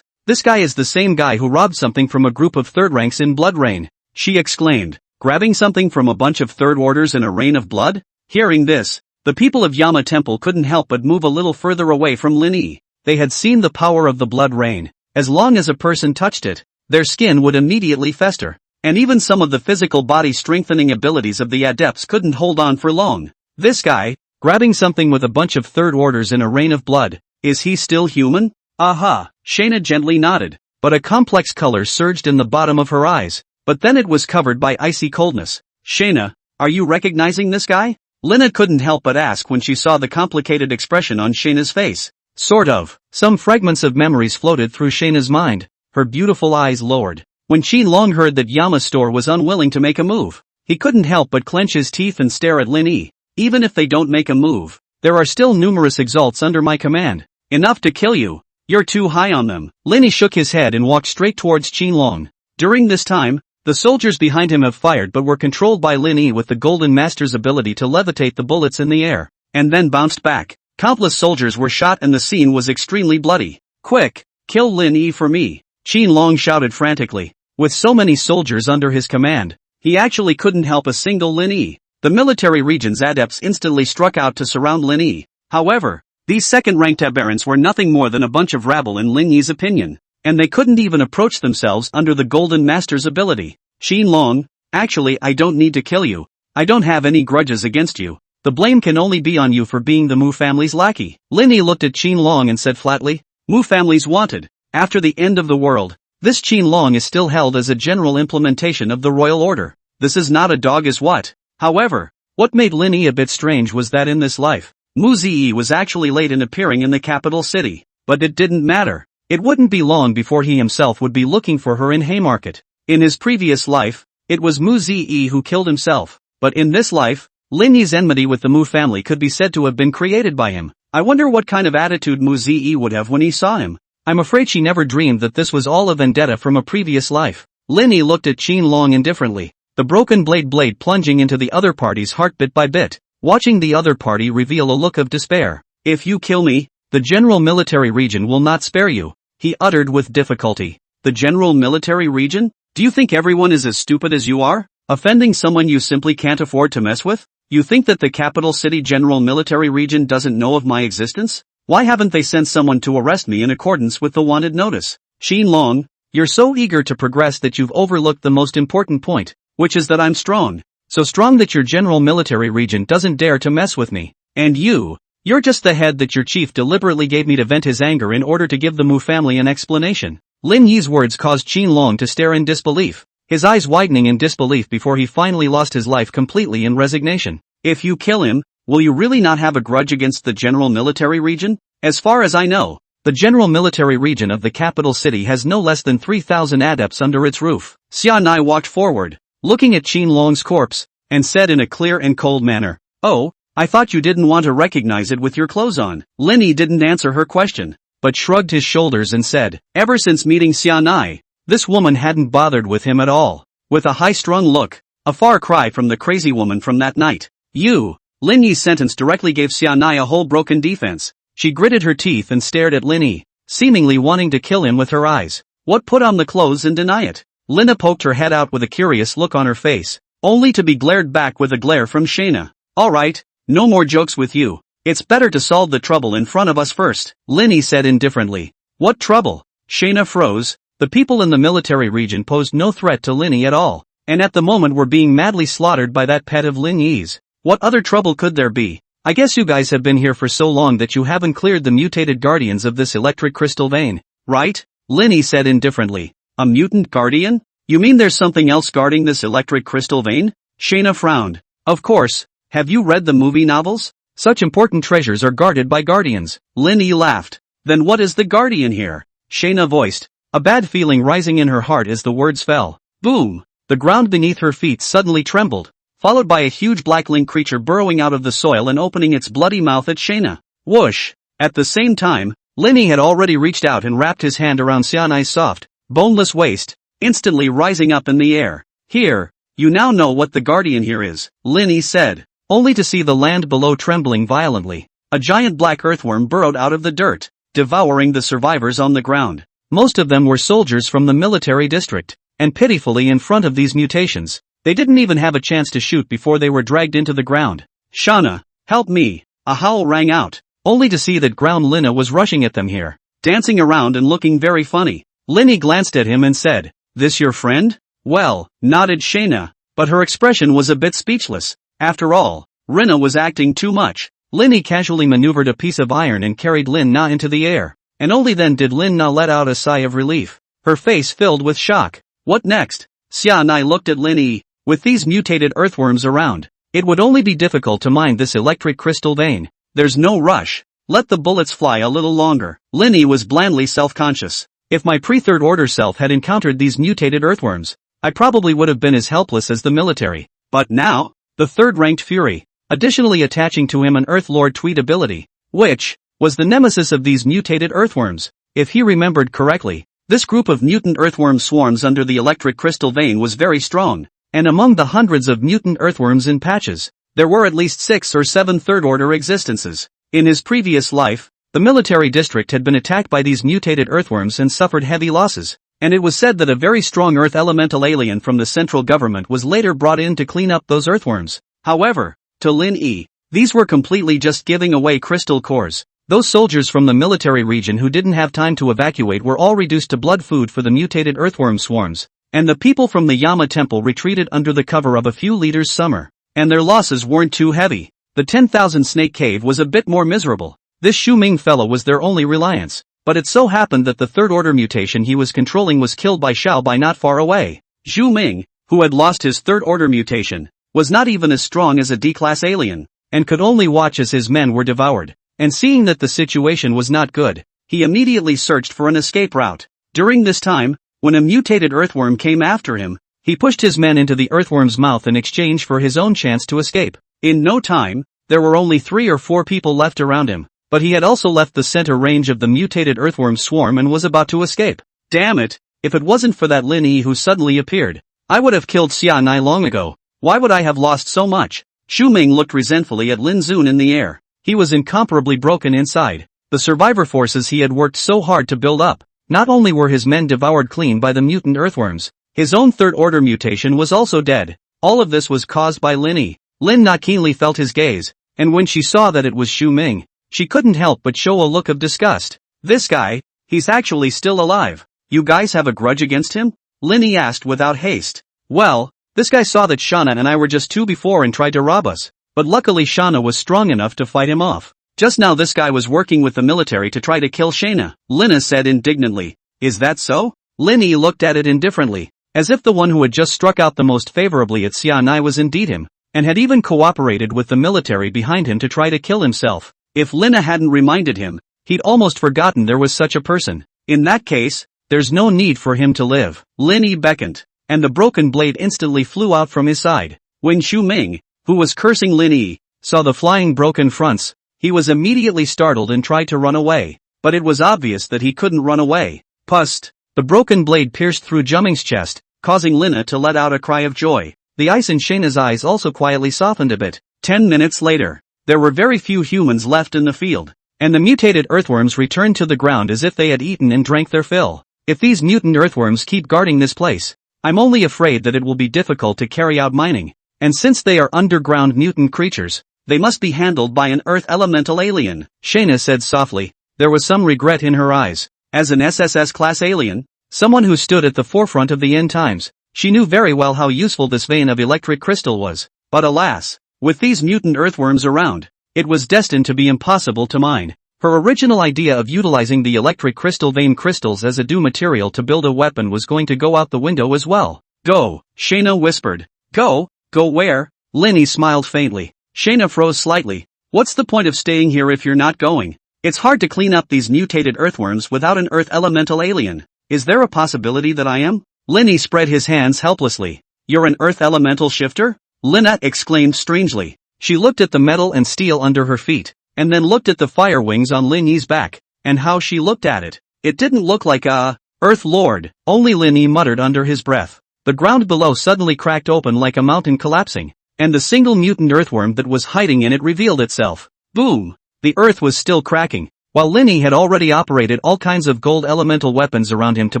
guy is the same guy who robbed something from a group of third ranks in Blood Rain, she exclaimed. Grabbing something from a bunch of third orders in a rain of blood? Hearing this, the people of Yama Temple couldn't help but move a little further away from Lin Yi. They had seen the power of the blood rain. As long as a person touched it, their skin would immediately fester, and even some of the physical body strengthening abilities of the adepts couldn't hold on for long. This guy, grabbing something with a bunch of third orders in a rain of blood, is he still human? Aha, Shayna gently nodded, but a complex color surged in the bottom of her eyes, but then it was covered by icy coldness. Shayna, are you recognizing this guy? Lina couldn't help but ask when she saw the complicated expression on Shayna's face. Sort of. Some fragments of memories floated through Shayna's mind. Her beautiful eyes lowered. When Qin Long heard that Yama's store was unwilling to make a move, he couldn't help but clench his teeth and stare at Lin Yi. Even if they don't make a move, there are still numerous exalts under my command. Enough to kill you. You're too high on them. Lin Yi shook his head and walked straight towards Qin Long. During this time, the soldiers behind him have fired but were controlled by Lin Yi with the Golden Master's ability to levitate the bullets in the air, and then bounced back. Countless soldiers were shot and the scene was extremely bloody. Quick, kill Lin Yi for me, Qin Long shouted frantically. With so many soldiers under his command, he actually couldn't help a single Lin Yi. The military region's adepts instantly struck out to surround Lin Yi. However, these second-ranked aberrants were nothing more than a bunch of rabble in Lin Yi's opinion, and they couldn't even approach themselves under the Golden Master's ability. Qin Long, actually I don't need to kill you. I don't have any grudges against you. The blame can only be on you for being the Mu family's lackey. Lin Yi looked at Qin Long and said flatly, Mu family's wanted. After the end of the world, this Qin Long is still held as a general implementation of the royal order. This is not a dog is what? However, what made Lin Yi a bit strange was that in this life, Mu Ziyi was actually late in appearing in the capital city. But it didn't matter. It wouldn't be long before he himself would be looking for her in Haymarket. In his previous life, it was Mu Ziyi who killed himself. But in this life, Lin Yi's enmity with the Mu family could be said to have been created by him. I wonder what kind of attitude Mu Ziyi would have when he saw him. I'm afraid she never dreamed that this was all a vendetta from a previous life. Lin Yi looked at Qin Long indifferently, the broken blade plunging into the other party's heart bit by bit, watching the other party reveal a look of despair. If you kill me, the general military region will not spare you, he uttered with difficulty. The general military region? Do you think everyone is as stupid as you are? Offending someone you simply can't afford to mess with? You think that the capital city general military region doesn't know of my existence? Why haven't they sent someone to arrest me in accordance with the wanted notice? Qin Long, you're so eager to progress that you've overlooked the most important point, which is that I'm strong. So strong that your general military region doesn't dare to mess with me. And you're just the head that your chief deliberately gave me to vent his anger in order to give the Mu family an explanation. Lin Yi's words caused Qin Long to stare in disbelief, his eyes widening in disbelief before he finally lost his life completely in resignation. If you kill him, will you really not have a grudge against the general military region? As far as I know, the general military region of the capital city has no less than 3,000 adepts under its roof. Xia Nai walked forward, looking at Qin Long's corpse, and said in a clear and cold manner, Oh, I thought you didn't want to recognize it with your clothes on. Lin Yi didn't answer her question, but shrugged his shoulders and said, ever since meeting Xia Nai, this woman hadn't bothered with him at all. With a high-strung look, a far cry from the crazy woman from that night. Lin Yi's sentence directly gave Xia Nai a whole broken defense. She gritted her teeth and stared at Lin Yi, seemingly wanting to kill him with her eyes. What put on the clothes and deny it? Lina poked her head out with a curious look on her face, only to be glared back with a glare from Shayna. Alright, no more jokes with you. It's better to solve the trouble in front of us first, Lin Yi said indifferently. What trouble? Shayna froze. The people in the military region posed no threat to Lin Yi at all, and at the moment were being madly slaughtered by that pet of Lin Yi's. What other trouble could there be? I guess you guys have been here for so long that you haven't cleared the mutated guardians of this electric crystal vein, right? Linny said indifferently. A mutant guardian? You mean there's something else guarding this electric crystal vein? Shayna frowned. Of course. Have you read the movie novels? Such important treasures are guarded by guardians. Linny laughed. Then what is the guardian here? Shayna voiced. A bad feeling rising in her heart as the words fell. Boom! The ground beneath her feet suddenly trembled, followed by a huge black-link creature burrowing out of the soil and opening its bloody mouth at Shayna. Whoosh! At the same time, Linny had already reached out and wrapped his hand around Xianai's soft, boneless waist, instantly rising up in the air. Here, you now know what the guardian here is, Linny said, only to see the land below trembling violently. A giant black earthworm burrowed out of the dirt, devouring the survivors on the ground. Most of them were soldiers from the military district, and pitifully in front of these mutations, they didn't even have a chance to shoot before they were dragged into the ground. Shauna, help me! A howl rang out, only to see that ground Lina was rushing at them here, dancing around and looking very funny. Linny glanced at him and said, "This your friend?" "Well," nodded Shayna, but her expression was a bit speechless. After all, Rina was acting too much. Linny casually maneuvered a piece of iron and carried Lin Na into the air, and only then did Lin Na let out a sigh of relief. Her face filled with shock. What next? Xianai looked at Linny. With these mutated earthworms around, it would only be difficult to mine this electric crystal vein. There's no rush. Let the bullets fly a little longer. Linny was blandly self-conscious. If my pre-third order self had encountered these mutated earthworms, I probably would have been as helpless as the military. But now, the third-ranked Fury, additionally attaching to him an Earth Lord Tweet ability, which was the nemesis of these mutated earthworms. If he remembered correctly, this group of mutant earthworm swarms under the electric crystal vein was very strong. And among the hundreds of mutant earthworms in patches, there were at least 6 or 7 third-order existences. In his previous life, the military district had been attacked by these mutated earthworms and suffered heavy losses, and it was said that a very strong earth elemental alien from the central government was later brought in to clean up those earthworms. However, to Lin Yi, these were completely just giving away crystal cores. Those soldiers from the military region who didn't have time to evacuate were all reduced to blood food for the mutated earthworm swarms. And the people from the Yama temple retreated under the cover of a few liters summer, and their losses weren't too heavy. The 10,000 snake cave was a bit more miserable. This Xu Ming fellow was their only reliance, but it so happened that the third order mutation he was controlling was killed by Xiao Bai not far away. Xu Ming, who had lost his third order mutation, was not even as strong as a D-class alien, and could only watch as his men were devoured. And seeing that the situation was not good, he immediately searched for an escape route. During this time, when a mutated earthworm came after him, he pushed his men into the earthworm's mouth in exchange for his own chance to escape. In no time, there were only 3 or 4 people left around him, but he had also left the center range of the mutated earthworm swarm and was about to escape. Damn it, if it wasn't for that Lin Yi who suddenly appeared, I would have killed Xianai long ago. Why would I have lost so much? Xu Ming looked resentfully at Lin Zun in the air. He was incomparably broken inside. The survivor forces he had worked so hard to build up. Not only were his men devoured clean by the mutant earthworms, his own third-order mutation was also dead. All of this was caused by Lin Yi. Lin Na keenly felt his gaze, and when she saw that it was Xu Ming, she couldn't help but show a look of disgust. This guy, he's actually still alive. You guys have a grudge against him? Lin Yi asked without haste. Well, this guy saw that Shauna and I were just 2 before and tried to rob us, but luckily Shauna was strong enough to fight him off. Just now this guy was working with the military to try to kill Shayna, Lina said indignantly. Is that so? Lin Yi looked at it indifferently, as if the one who had just struck out the most favorably at Xianai was indeed him, and had even cooperated with the military behind him to try to kill himself. If Lina hadn't reminded him, he'd almost forgotten there was such a person. In that case, there's no need for him to live. Lin Yi beckoned, and the broken blade instantly flew out from his side. When Xu Ming, who was cursing Lin Yi, saw the flying broken fronts, he was immediately startled and tried to run away, but it was obvious that he couldn't run away. Pust! The broken blade pierced through Jumming's chest, causing Lina to let out a cry of joy. The ice in Shayna's eyes also quietly softened a bit. 10 minutes later, there were very few humans left in the field, and the mutated earthworms returned to the ground as if they had eaten and drank their fill. If these mutant earthworms keep guarding this place, I'm only afraid that it will be difficult to carry out mining, and since they are underground mutant creatures, they must be handled by an earth elemental alien, Shayna said softly. There was some regret in her eyes. As an SSS-class alien, someone who stood at the forefront of the end times, she knew very well how useful this vein of electric crystal was. But alas, With these mutant earthworms around, it was destined to be impossible to mine. Her original idea of utilizing the electric crystal vein crystals as a due material to build a weapon was going to go out the window as well. Go, Shayna whispered. Go? Go where? Linny smiled faintly. Shayna froze slightly. What's the point of staying here if you're not going? It's hard to clean up these mutated earthworms without an earth elemental alien. Is there a possibility that I am? Linny spread his hands helplessly. You're an earth elemental shifter? Lina exclaimed strangely. She looked at the metal and steel under her feet, and then looked at the fire wings on Linny's back, and how she looked at it. It didn't look like a Earth Lord, only Linny muttered under his breath. The ground below suddenly cracked open like a mountain collapsing, and the single mutant earthworm that was hiding in it revealed itself. Boom! The earth was still cracking, while Linny had already operated all kinds of gold elemental weapons around him to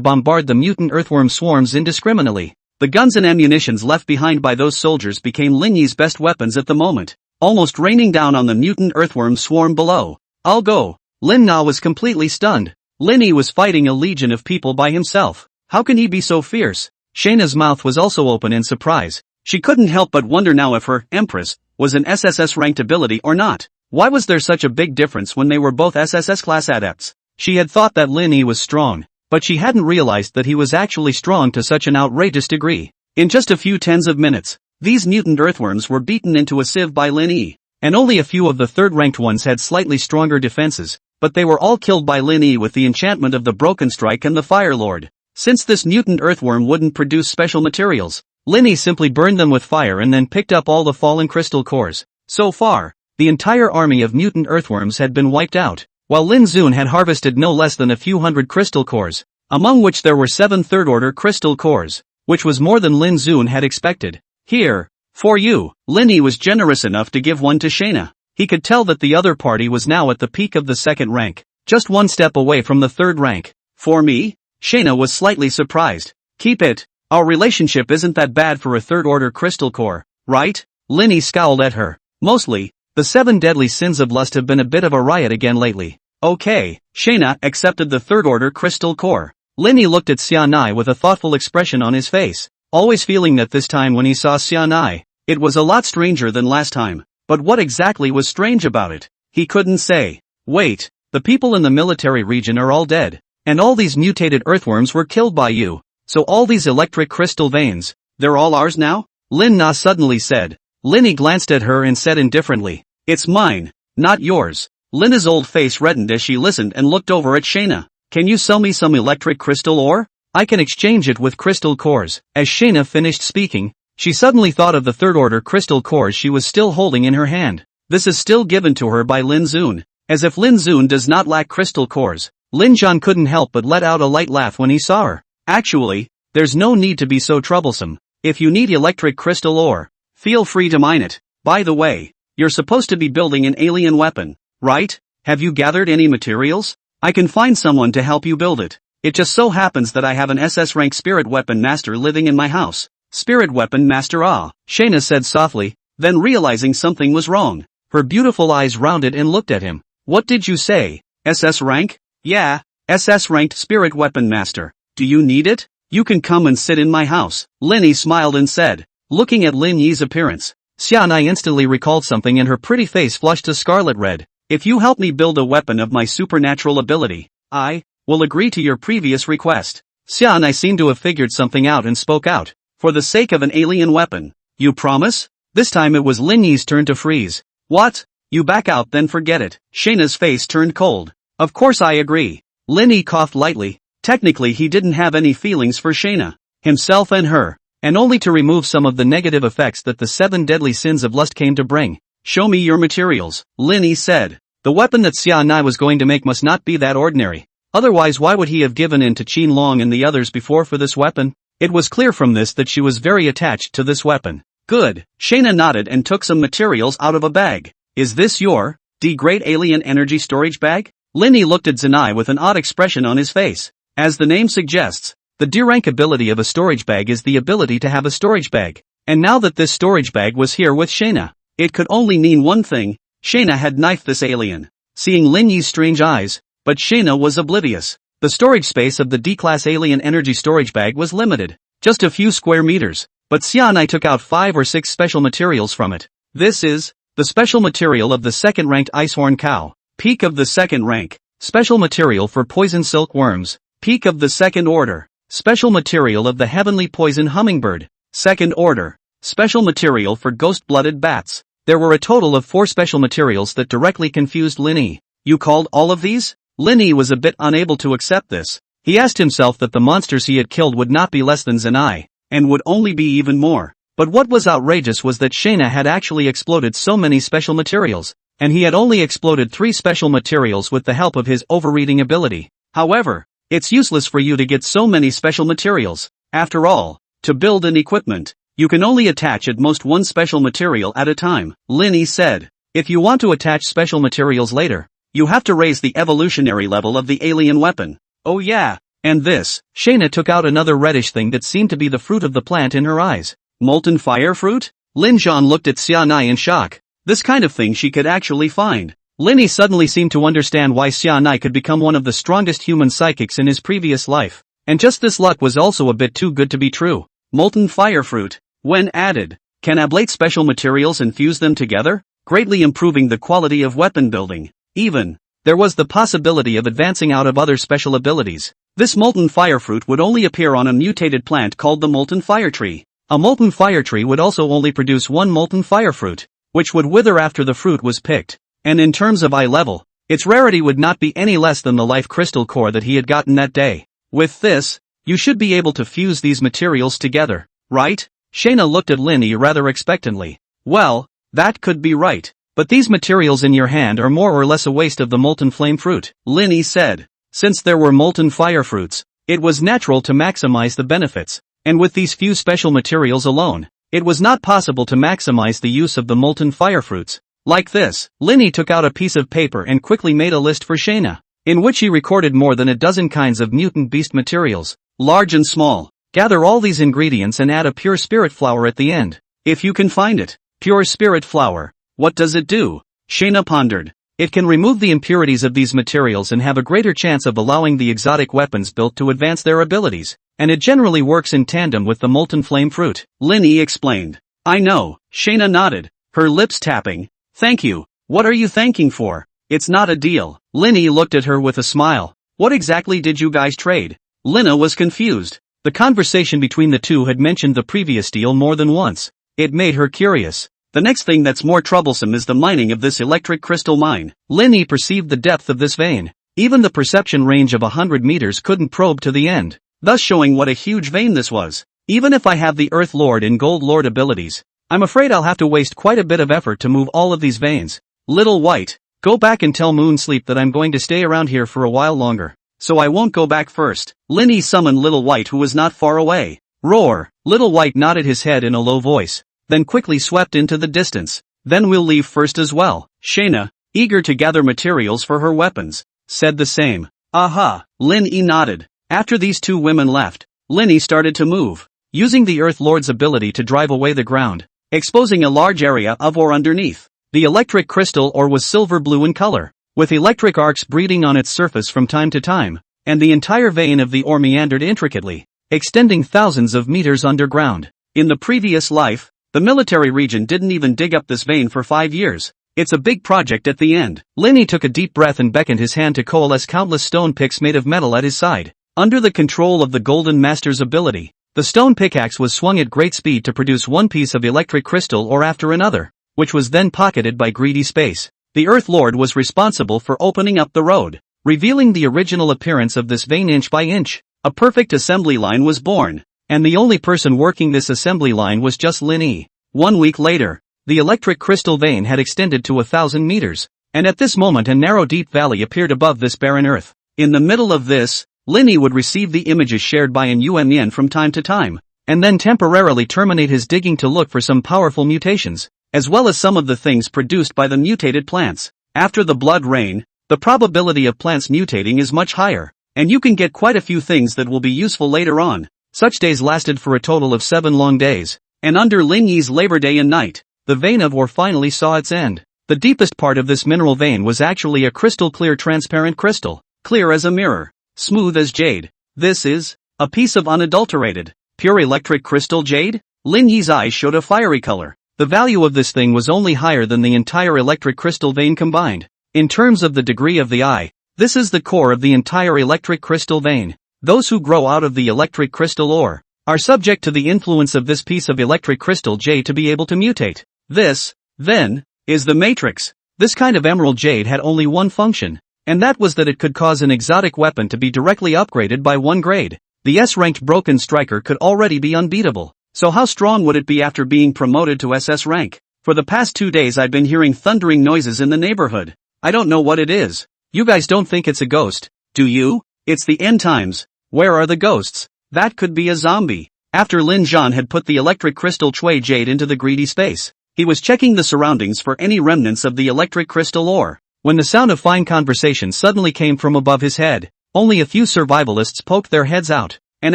bombard the mutant earthworm swarms indiscriminately. The guns and ammunitions left behind by those soldiers became Linny's best weapons at the moment, almost raining down on the mutant earthworm swarm below. I'll go. Lin Na was completely stunned. Linny was fighting a legion of people by himself. How can he be so fierce? Shayna's mouth was also open in surprise. She couldn't help but wonder now if her Empress was an SSS ranked ability or not. Why was there such a big difference when they were both SSS class adepts? She had thought that Linny was strong, but she hadn't realized that he was actually strong to such an outrageous degree. In just a few tens of minutes, these mutant earthworms were beaten into a sieve by Linny, and only a few of the third-ranked ones had slightly stronger defenses, but they were all killed by Linny with the enchantment of the Broken Strike and the Fire Lord. Since this mutant earthworm wouldn't produce special materials, Linny simply burned them with fire and then picked up all the fallen crystal cores. So far, the entire army of mutant earthworms had been wiped out, while Lin Zun had harvested no less than a few hundred crystal cores, among which there were 7 third-order crystal cores, which was more than Lin Zun had expected. Here, for you. Linny was generous enough to give one to Shayna. He could tell that the other party was now at the peak of the second rank, just one step away from the third rank. For me? Shayna was slightly surprised. Keep it. Our relationship isn't that bad for a third-order crystal core, right? Linny scowled at her. Mostly, the 7 deadly sins of lust have been a bit of a riot again lately. Okay. Shayna accepted the third-order crystal core. Linny looked at Xianai with a thoughtful expression on his face, always feeling that this time when he saw Xianai, it was a lot stranger than last time. But what exactly was strange about it? He couldn't say. Wait, the people in the military region are all dead, and all these mutated earthworms were killed by you. So all these electric crystal veins, they're all ours now? Lin Na suddenly said. Linny glanced at her and said indifferently, it's mine, not yours. Lina's old face reddened as she listened and looked over at Shayna. Can you sell me some electric crystal ore? I can exchange it with crystal cores. As Shayna finished speaking, she suddenly thought of the third-order crystal cores she was still holding in her hand. This is still given to her by Lin Zun. As if Lin Zun does not lack crystal cores. Lin Zhan couldn't help but let out a light laugh when he saw her. Actually, there's no need to be so troublesome. If you need electric crystal ore, feel free to mine it. By the way, you're supposed to be building an alien weapon, right? Have you gathered any materials? I can find someone to help you build it. It just so happens that I have an SS rank spirit weapon master living in my house. Spirit weapon master, ah, Shayna said softly, then realizing something was wrong. Her beautiful eyes rounded and looked at him. What did you say? SS rank? Yeah, SS ranked spirit weapon master. Do you need it? You can come and sit in my house. Linny smiled and said, looking at Lin Yi's appearance. Xianai instantly recalled something and her pretty face flushed a scarlet red. If you help me build a weapon of my supernatural ability, I will agree to your previous request. Xianai seemed to have figured something out and spoke out. For the sake of an alien weapon. You promise? This time it was Lin Yi's turn to freeze. What? You back out then forget it. Shayna's face turned cold. Of course I agree. Lin Yi coughed lightly. Technically he didn't have any feelings for Shayna, himself and her, and only to remove some of the negative effects that the 7 deadly sins of lust came to bring. Show me your materials, Lin Yi said. The weapon that Xianai was going to make must not be that ordinary. Otherwise why would he have given in to Qin Long and the others before for this weapon? It was clear from this that she was very attached to this weapon. Good. Shayna nodded and took some materials out of a bag. Is this your great alien energy storage bag? Linny looked at Zenai with an odd expression on his face. As the name suggests, the D-rank ability of a storage bag is the ability to have a storage bag. And now that this storage bag was here with Shayna, it could only mean one thing. Shayna had knifed this alien. Seeing Lin Yi's strange eyes, but Shayna was oblivious. The storage space of the D-class alien energy storage bag was limited, just a few square meters, but Xianai took out 5 or 6 special materials from it. This is the special material of the second-ranked icehorn cow. Peak of the second rank. Special material for poison silkworms. Peak of the second order. Special material of the heavenly poison hummingbird. Second order. Special material for ghost-blooded bats. There were a total of 4 special materials that directly confused Lin Yi. You called all of these? Lin Yi was a bit unable to accept this. He asked himself that the monsters he had killed would not be less than Zenai, and would only be even more. But what was outrageous was that Shayna had actually exploded so many special materials, and he had only exploded 3 special materials with the help of his overreading ability. However, it's useless for you to get so many special materials. After all, to build an equipment, you can only attach at most 1 special material at a time, Lin Yi said. If you want to attach special materials later, you have to raise the evolutionary level of the alien weapon. Oh yeah, and this. Shayna took out another reddish thing that seemed to be the fruit of the plant in her eyes. Molten fire fruit? Lin Zhan looked at Xia Nai in shock. This kind of thing she could actually find. Lin Yi suddenly seemed to understand why Xia Nai could become one of the strongest human psychics in his previous life. And just this luck was also a bit too good to be true. Molten fire fruit. When added, can ablate special materials and fuse them together, greatly improving the quality of weapon building. Even, there was the possibility of advancing out of other special abilities. This molten fire fruit would only appear on a mutated plant called the molten fire tree. A molten fire tree would also only produce 1 molten fire fruit, which would wither after the fruit was picked. And in terms of eye level, its rarity would not be any less than the life crystal core that he had gotten that day. With this, you should be able to fuse these materials together, right? Shayna looked at Lin Yi rather expectantly. Well, that could be right. But these materials in your hand are more or less a waste of the molten flame fruit, Lin Yi said. Since there were molten fire fruits, it was natural to maximize the benefits. And with these few special materials alone, it was not possible to maximize the use of the molten fire fruits. Like this, Lin Yi took out a piece of paper and quickly made a list for Shayna, in which he recorded more than a dozen kinds of mutant beast materials, large and small. Gather all these ingredients and add a pure spirit flower at the end. If you can find it. Pure spirit flower. What does it do? Shayna pondered. It can remove the impurities of these materials and have a greater chance of allowing the exotic weapons built to advance their abilities, and it generally works in tandem with the molten flame fruit, Lin Yi explained. I know, Shayna nodded, her lips tapping. Thank you. What are you thanking for? It's not a deal. Lin Yi looked at her with a smile. What exactly did you guys trade? Lina was confused. The conversation between the two had mentioned the previous deal more than once. It made her curious. The next thing that's more troublesome is the mining of this electric crystal mine. Lin Yi perceived the depth of this vein. Even the perception range of 100 meters couldn't probe to the end, thus showing what a huge vein this was. Even if I have the Earth Lord and Gold Lord abilities, I'm afraid I'll have to waste quite a bit of effort to move all of these veins. Little White, go back and tell Moon Sleep that I'm going to stay around here for a while longer. So I won't go back first. Lin Yi summoned Little White, who was not far away. Roar! Little White nodded his head in a low voice, then quickly swept into the distance. Then we'll leave first as well. Shayna, eager to gather materials for her weapons, said the same. Aha! Lin Yi nodded. After these two women left, Lin Yi started to move, using the Earth Lord's ability to drive away the ground, exposing a large area of ore underneath. The electric crystal ore was silver blue in color, with electric arcs breeding on its surface from time to time, and the entire vein of the ore meandered intricately, extending thousands of meters underground. In the previous life, the military region didn't even dig up this vein for 5 years. It's a big project at the end. Lin Yi took a deep breath and beckoned his hand to coalesce countless stone picks made of metal at his side. Under the control of the Golden Master's ability, the stone pickaxe was swung at great speed to produce one piece of electric crystal ore after another, which was then pocketed by greedy space. The Earth Lord was responsible for opening up the road, revealing the original appearance of this vein inch by inch. A perfect assembly line was born, and the only person working this assembly line was just Lin Yi. 1 week later, the electric crystal vein had extended to 1,000 meters, and at this moment a narrow deep valley appeared above this barren earth. In the middle of this, Lin Yi would receive the images shared by an Yuan from time to time, and then temporarily terminate his digging to look for some powerful mutations, as well as some of the things produced by the mutated plants. After the blood rain, the probability of plants mutating is much higher, and you can get quite a few things that will be useful later on. Such days lasted for a total of 7 long days, and under Lin Yi's labor day and night, the vein of ore finally saw its end. The deepest part of this mineral vein was actually a crystal clear transparent crystal, clear as a mirror, smooth as jade. This is a piece of unadulterated, pure electric crystal jade? Lin Yi's eyes showed a fiery color. the value of this thing was only higher than the entire electric crystal vein combined. In terms of the degree of the eye, this is the core of the entire electric crystal vein. Those who grow out of the electric crystal ore are subject to the influence of this piece of electric crystal jade to be able to mutate. This, then, is the matrix. This kind of emerald jade had only one function, and that was that it could cause an exotic weapon to be directly upgraded by one grade. The S-ranked broken striker could already be unbeatable, so how strong would it be after being promoted to SS rank? For the past 2 days I've been hearing thundering noises in the neighborhood. I don't know what it is. You guys don't think it's a ghost, do you? It's the end times. Where are the ghosts? That could be a zombie. After Lin Zhan had put the electric crystal Chui jade into the greedy space, he was checking the surroundings for any remnants of the electric crystal ore, when the sound of fine conversation suddenly came from above his head. Only a few survivalists poked their heads out, and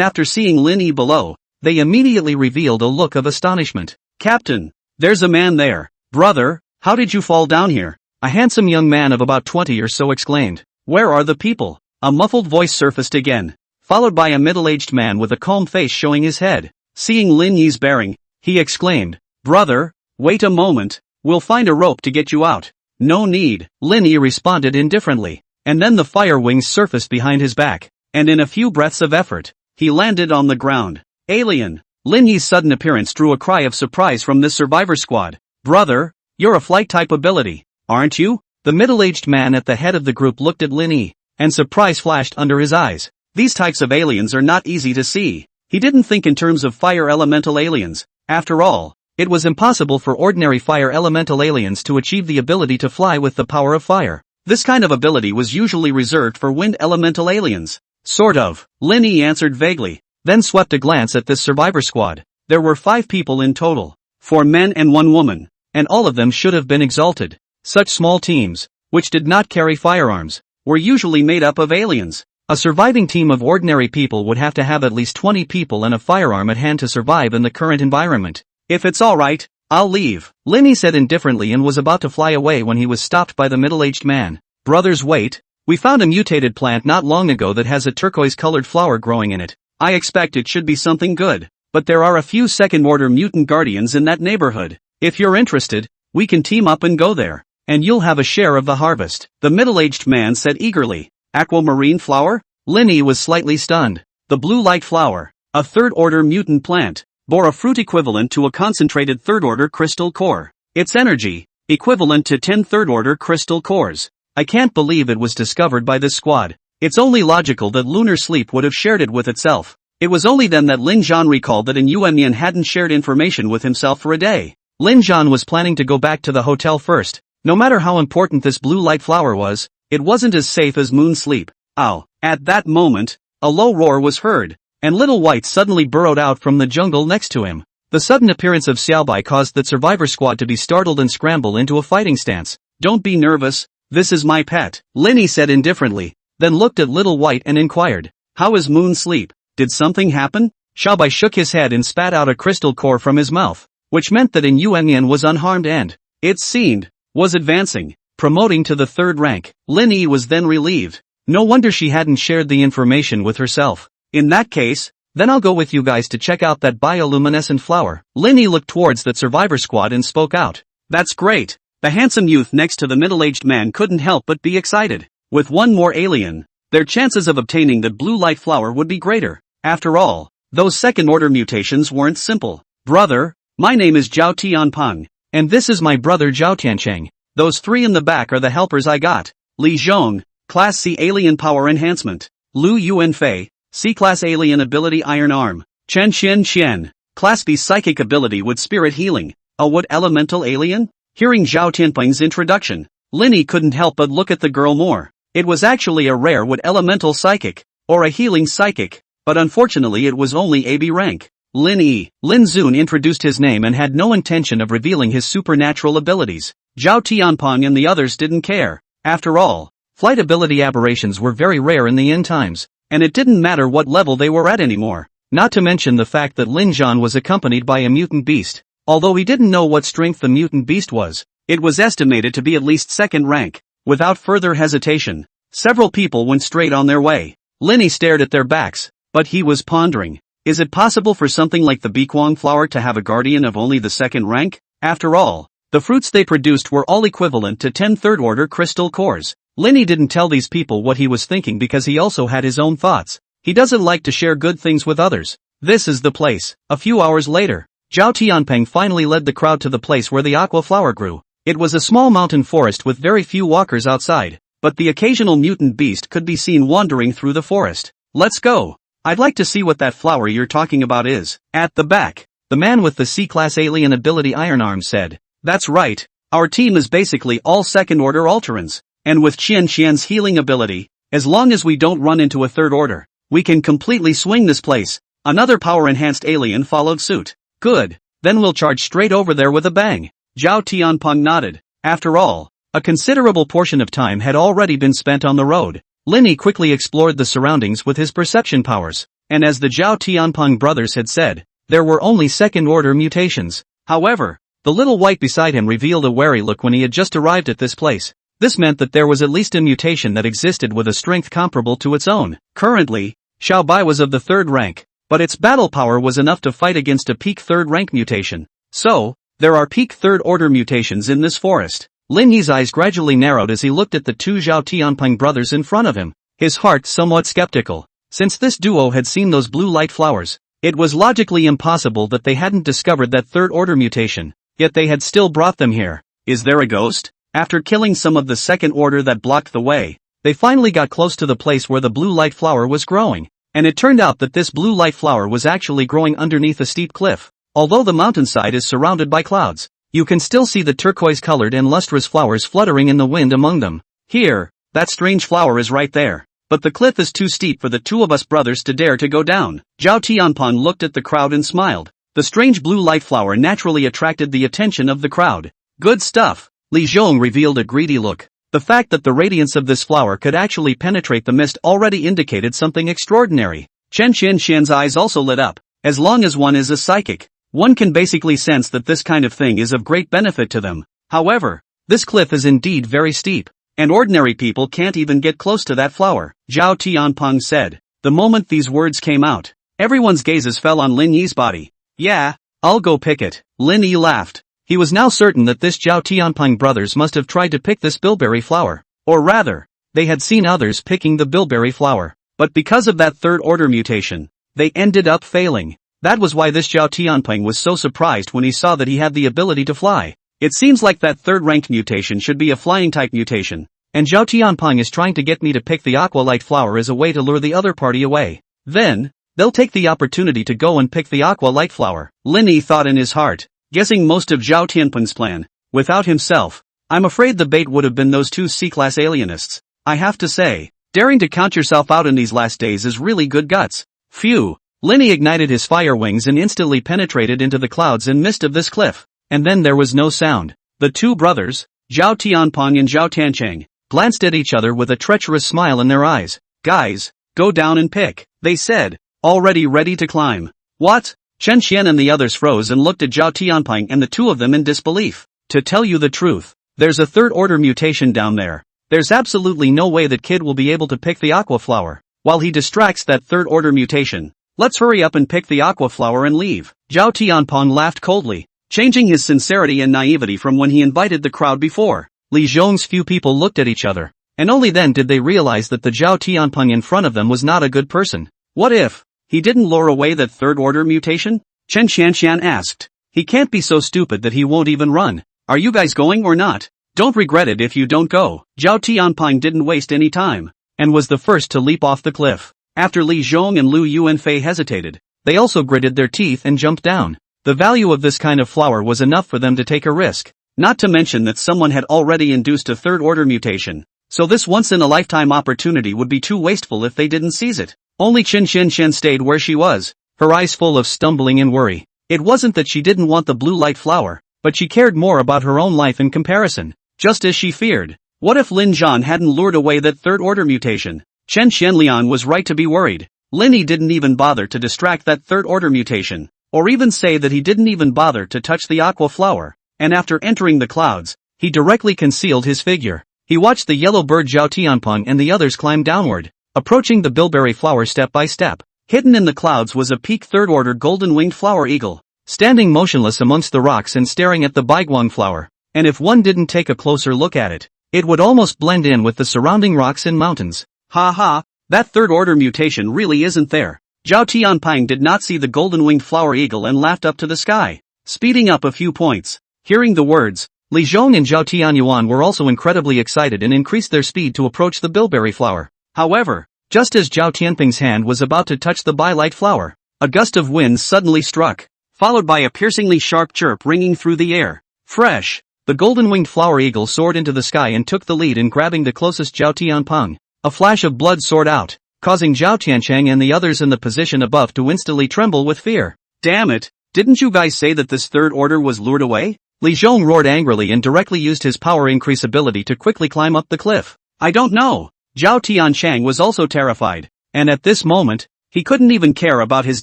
after seeing Lin Yi below, they immediately revealed a look of astonishment. Captain, there's a man there. Brother, how did you fall down here? A handsome young man of about 20 or so exclaimed. Where are the people? A muffled voice surfaced again, followed by a middle-aged man with a calm face showing his head. Seeing Lin Yi's bearing, he exclaimed, Brother, wait a moment, we'll find a rope to get you out. No need, Lin Yi responded indifferently, and then the fire wings surfaced behind his back, and in a few breaths of effort, he landed on the ground. Alien! Lin Yi's sudden appearance drew a cry of surprise from this survivor squad. Brother, you're a flight-type ability, aren't you? The middle-aged man at the head of the group looked at Lin Yi, and surprise flashed under his eyes. These types of aliens are not easy to see. He didn't think in terms of fire elemental aliens. After all, it was impossible for ordinary fire elemental aliens to achieve the ability to fly with the power of fire. This kind of ability was usually reserved for wind elemental aliens. Sort of, Lin Yi answered vaguely, then swept a glance at this survivor squad. There were 5 people in total, 4 men and 1 woman, and all of them should have been exalted. Such small teams, which did not carry firearms, were usually made up of aliens. A surviving team of ordinary people would have to have at least 20 people and a firearm at hand to survive in the current environment. If it's alright, I'll leave, Lin Yi said indifferently and was about to fly away when he was stopped by the middle-aged man. Brothers, wait. We found a mutated plant not long ago that has a turquoise-colored flower growing in it. I expect it should be something good, but there are a few second-order mutant guardians in that neighborhood. If you're interested, we can team up and go there, and you'll have a share of the harvest, the middle-aged man said eagerly. Aquamarine flower? Lin Yi was slightly stunned. The blue light flower, a third-order mutant plant, bore a fruit equivalent to a concentrated third-order crystal core. Its energy, equivalent to 10 third-order crystal cores. I can't believe it was discovered by this squad. It's only logical that Lunar Sleep would have shared it with itself. It was only then that Lin Zhan recalled that Yuemian hadn't shared information with himself for a day. Lin Zhan was planning to go back to the hotel first. No matter how important this blue light flower was, it wasn't as safe as moon sleep. Ow. At that moment, a low roar was heard, and Little White suddenly burrowed out from the jungle next to him. The sudden appearance of Xiaobai caused that survivor squad to be startled and scramble into a fighting stance. Don't be nervous, this is my pet, Lin Yi said indifferently, then looked at Little White and inquired, how is moon sleep? Did something happen? Xiaobai shook his head and spat out a crystal core from his mouth, which meant that Yuemian was unharmed and, it seemed, was advancing, promoting to the 3rd rank. Lin Yi was then relieved. No wonder she hadn't shared the information with herself. In that case, then I'll go with you guys to check out that bioluminescent flower. Lin Yi looked towards that survivor squad and spoke out. That's great. The handsome youth next to the middle-aged man couldn't help but be excited. With one more alien, their chances of obtaining that blue light flower would be greater. After all, those second-order mutations weren't simple. Brother, my name is Zhao Tianpeng, and this is my brother Zhao Tiancheng. Those 3 in the back are the helpers I got. Li Zhong, Class C Alien Power Enhancement. Lu Yuanfei, C-Class Alien Ability Iron Arm. Chen Qian, Class B Psychic Ability Wood Spirit Healing. A Wood Elemental Alien? Hearing Zhao Tianpeng's introduction, Lin Yi couldn't help but look at the girl more. It was actually a rare Wood Elemental Psychic, or a Healing Psychic, but unfortunately it was only AB rank. Lin Zun introduced his name and had no intention of revealing his supernatural abilities. Zhao Tianpeng and the others didn't care. After all, flight ability aberrations were very rare in the end times, and it didn't matter what level they were at anymore. Not to mention the fact that Lin Zhan was accompanied by a mutant beast. Although he didn't know what strength the mutant beast was, it was estimated to be at least 2nd rank. Without further hesitation, several people went straight on their way. Lin Yi stared at their backs, but he was pondering. Is it possible for something like the Biquang flower to have a guardian of only the 2nd rank? After all, the fruits they produced were all equivalent to 10 third-order crystal cores. Linny didn't tell these people what he was thinking because he also had his own thoughts. He doesn't like to share good things with others. This is the place. A few hours later, Zhao Tianpeng finally led the crowd to the place where the aqua flower grew. It was a small mountain forest with very few walkers outside, but the occasional mutant beast could be seen wandering through the forest. Let's go. I'd like to see what that flower you're talking about is. At the back, the man with the C-class alien ability Iron Arm said, "That's right, our team is basically all second-order Alterans, and with Qian Qian's healing ability, as long as we don't run into a third order, we can completely swing this place." Another power-enhanced alien followed suit. "Good, then we'll charge straight over there with a bang." Zhao Tianpeng nodded. After all, a considerable portion of time had already been spent on the road. Linny quickly explored the surroundings with his perception powers, and as the Zhao Tianpeng brothers had said, there were only second-order mutations. However, the little white beside him revealed a wary look when he had just arrived at this place. This meant that there was at least a mutation that existed with a strength comparable to its own. Currently, Xiao Bai was of the 3rd rank, but its battle power was enough to fight against a peak 3rd rank mutation. So, there are peak 3rd order mutations in this forest. Lin Yi's eyes gradually narrowed as he looked at the two Zhao Tianpeng brothers in front of him, his heart somewhat skeptical. Since this duo had seen those blue light flowers, it was logically impossible that they hadn't discovered that 3rd order mutation, yet they had still brought them here. Is there a ghost? After killing some of the 2nd order that blocked the way, they finally got close to the place where the blue light flower was growing, and it turned out that this blue light flower was actually growing underneath a steep cliff. Although the mountainside is surrounded by clouds, you can still see the turquoise-colored and lustrous flowers fluttering in the wind among them. Here, that strange flower is right there. But the cliff is too steep for the two of us brothers to dare to go down. Zhao Tianpeng looked at the crowd and smiled. The strange blue light flower naturally attracted the attention of the crowd. Good stuff. Li Zhong revealed a greedy look. The fact that the radiance of this flower could actually penetrate the mist already indicated something extraordinary. Chen Qian's eyes also lit up. As long as one is a psychic, one can basically sense that this kind of thing is of great benefit to them. However, this cliff is indeed very steep, and ordinary people can't even get close to that flower, Zhao Tianpeng said. The moment these words came out, everyone's gazes fell on Lin Yi's body. "Yeah, I'll go pick it." Lin Yi laughed. He was now certain that this Zhao Tianpeng brothers must have tried to pick this bilberry flower, or rather, they had seen others picking the bilberry flower, but because of that 3rd order mutation, they ended up failing. That was why this Zhao Tianpeng was so surprised when he saw that he had the ability to fly. It seems like that 3rd-ranked mutation should be a flying-type mutation, and Zhao Tianpeng is trying to get me to pick the aqua light flower as a way to lure the other party away. Then, they'll take the opportunity to go and pick the aqua light flower. Lin Yi thought in his heart, guessing most of Zhao Tianpeng's plan. Without himself, I'm afraid the bait would have been those two C-class alienists. I have to say, daring to count yourself out in these last days is really good guts. Phew. Linny ignited his fire wings and instantly penetrated into the clouds and mist of this cliff, and then there was no sound. The two brothers, Zhao Tianpeng and Zhao Tiancheng, glanced at each other with a treacherous smile in their eyes. "Guys, go down and pick," they said, already ready to climb. "What?" Chen Qian and the others froze and looked at Zhao Tianpeng and the two of them in disbelief. "To tell you the truth, there's a 3rd order mutation down there. There's absolutely no way that kid will be able to pick the aqua flower, while he distracts that 3rd order mutation. Let's hurry up and pick the aqua flower and leave." Zhao Tianpeng laughed coldly, changing his sincerity and naivety from when he invited the crowd before. Li Zhong's few people looked at each other, and only then did they realize that the Zhao Tianpeng in front of them was not a good person. What if he didn't lure away that 3rd order mutation? Chen Qian asked. He can't be so stupid that he won't even run. Are you guys going or not? Don't regret it if you don't go. Zhao Tianpeng didn't waste any time, and was the first to leap off the cliff. After Li Zhong and Lu Yuanfei hesitated, they also gritted their teeth and jumped down. The value of this kind of flower was enough for them to take a risk, not to mention that someone had already induced a 3rd order mutation, so this once-in-a-lifetime opportunity would be too wasteful if they didn't seize it. Only Chen Qian stayed where she was, her eyes full of stumbling and worry. It wasn't that she didn't want the blue light flower, but she cared more about her own life in comparison, just as she feared. What if Lin Zhan hadn't lured away that 3rd order mutation? Chen Qianlian was right to be worried. Linny didn't even bother to distract that 3rd order mutation, or even say that he didn't even bother to touch the aqua flower, and after entering the clouds, he directly concealed his figure. He watched the yellow bird Zhao Tianpeng and the others climb downward, approaching the bilberry flower step by step. Hidden in the clouds was a peak 3rd order golden-winged flower eagle. standing motionless amongst the rocks and staring at the baiguang flower. And if one didn't take a closer look at it, it would almost blend in with the surrounding rocks and mountains. Ha ha, that third-order mutation really isn't there. Zhao Tianping did not see the golden-winged flower eagle and laughed up to the sky, speeding up a few points. Hearing the words, Li Zhong and Zhao Tianyuan were also incredibly excited and increased their speed to approach the bilberry flower. However, just as Zhao Tianping's hand was about to touch the bylight flower, a gust of wind suddenly struck, followed by a piercingly sharp chirp ringing through the air. Fresh! The golden-winged flower eagle soared into the sky and took the lead in grabbing the closest Zhao Tianping. A flash of blood soared out, causing Zhao Tiancheng and the others in the position above to instantly tremble with fear. Damn it! Didn't you guys say that this third order was lured away? Li Zhong roared angrily and directly used his power increase ability to quickly climb up the cliff. I don't know. Zhao Tiancheng was also terrified, and at this moment, he couldn't even care about his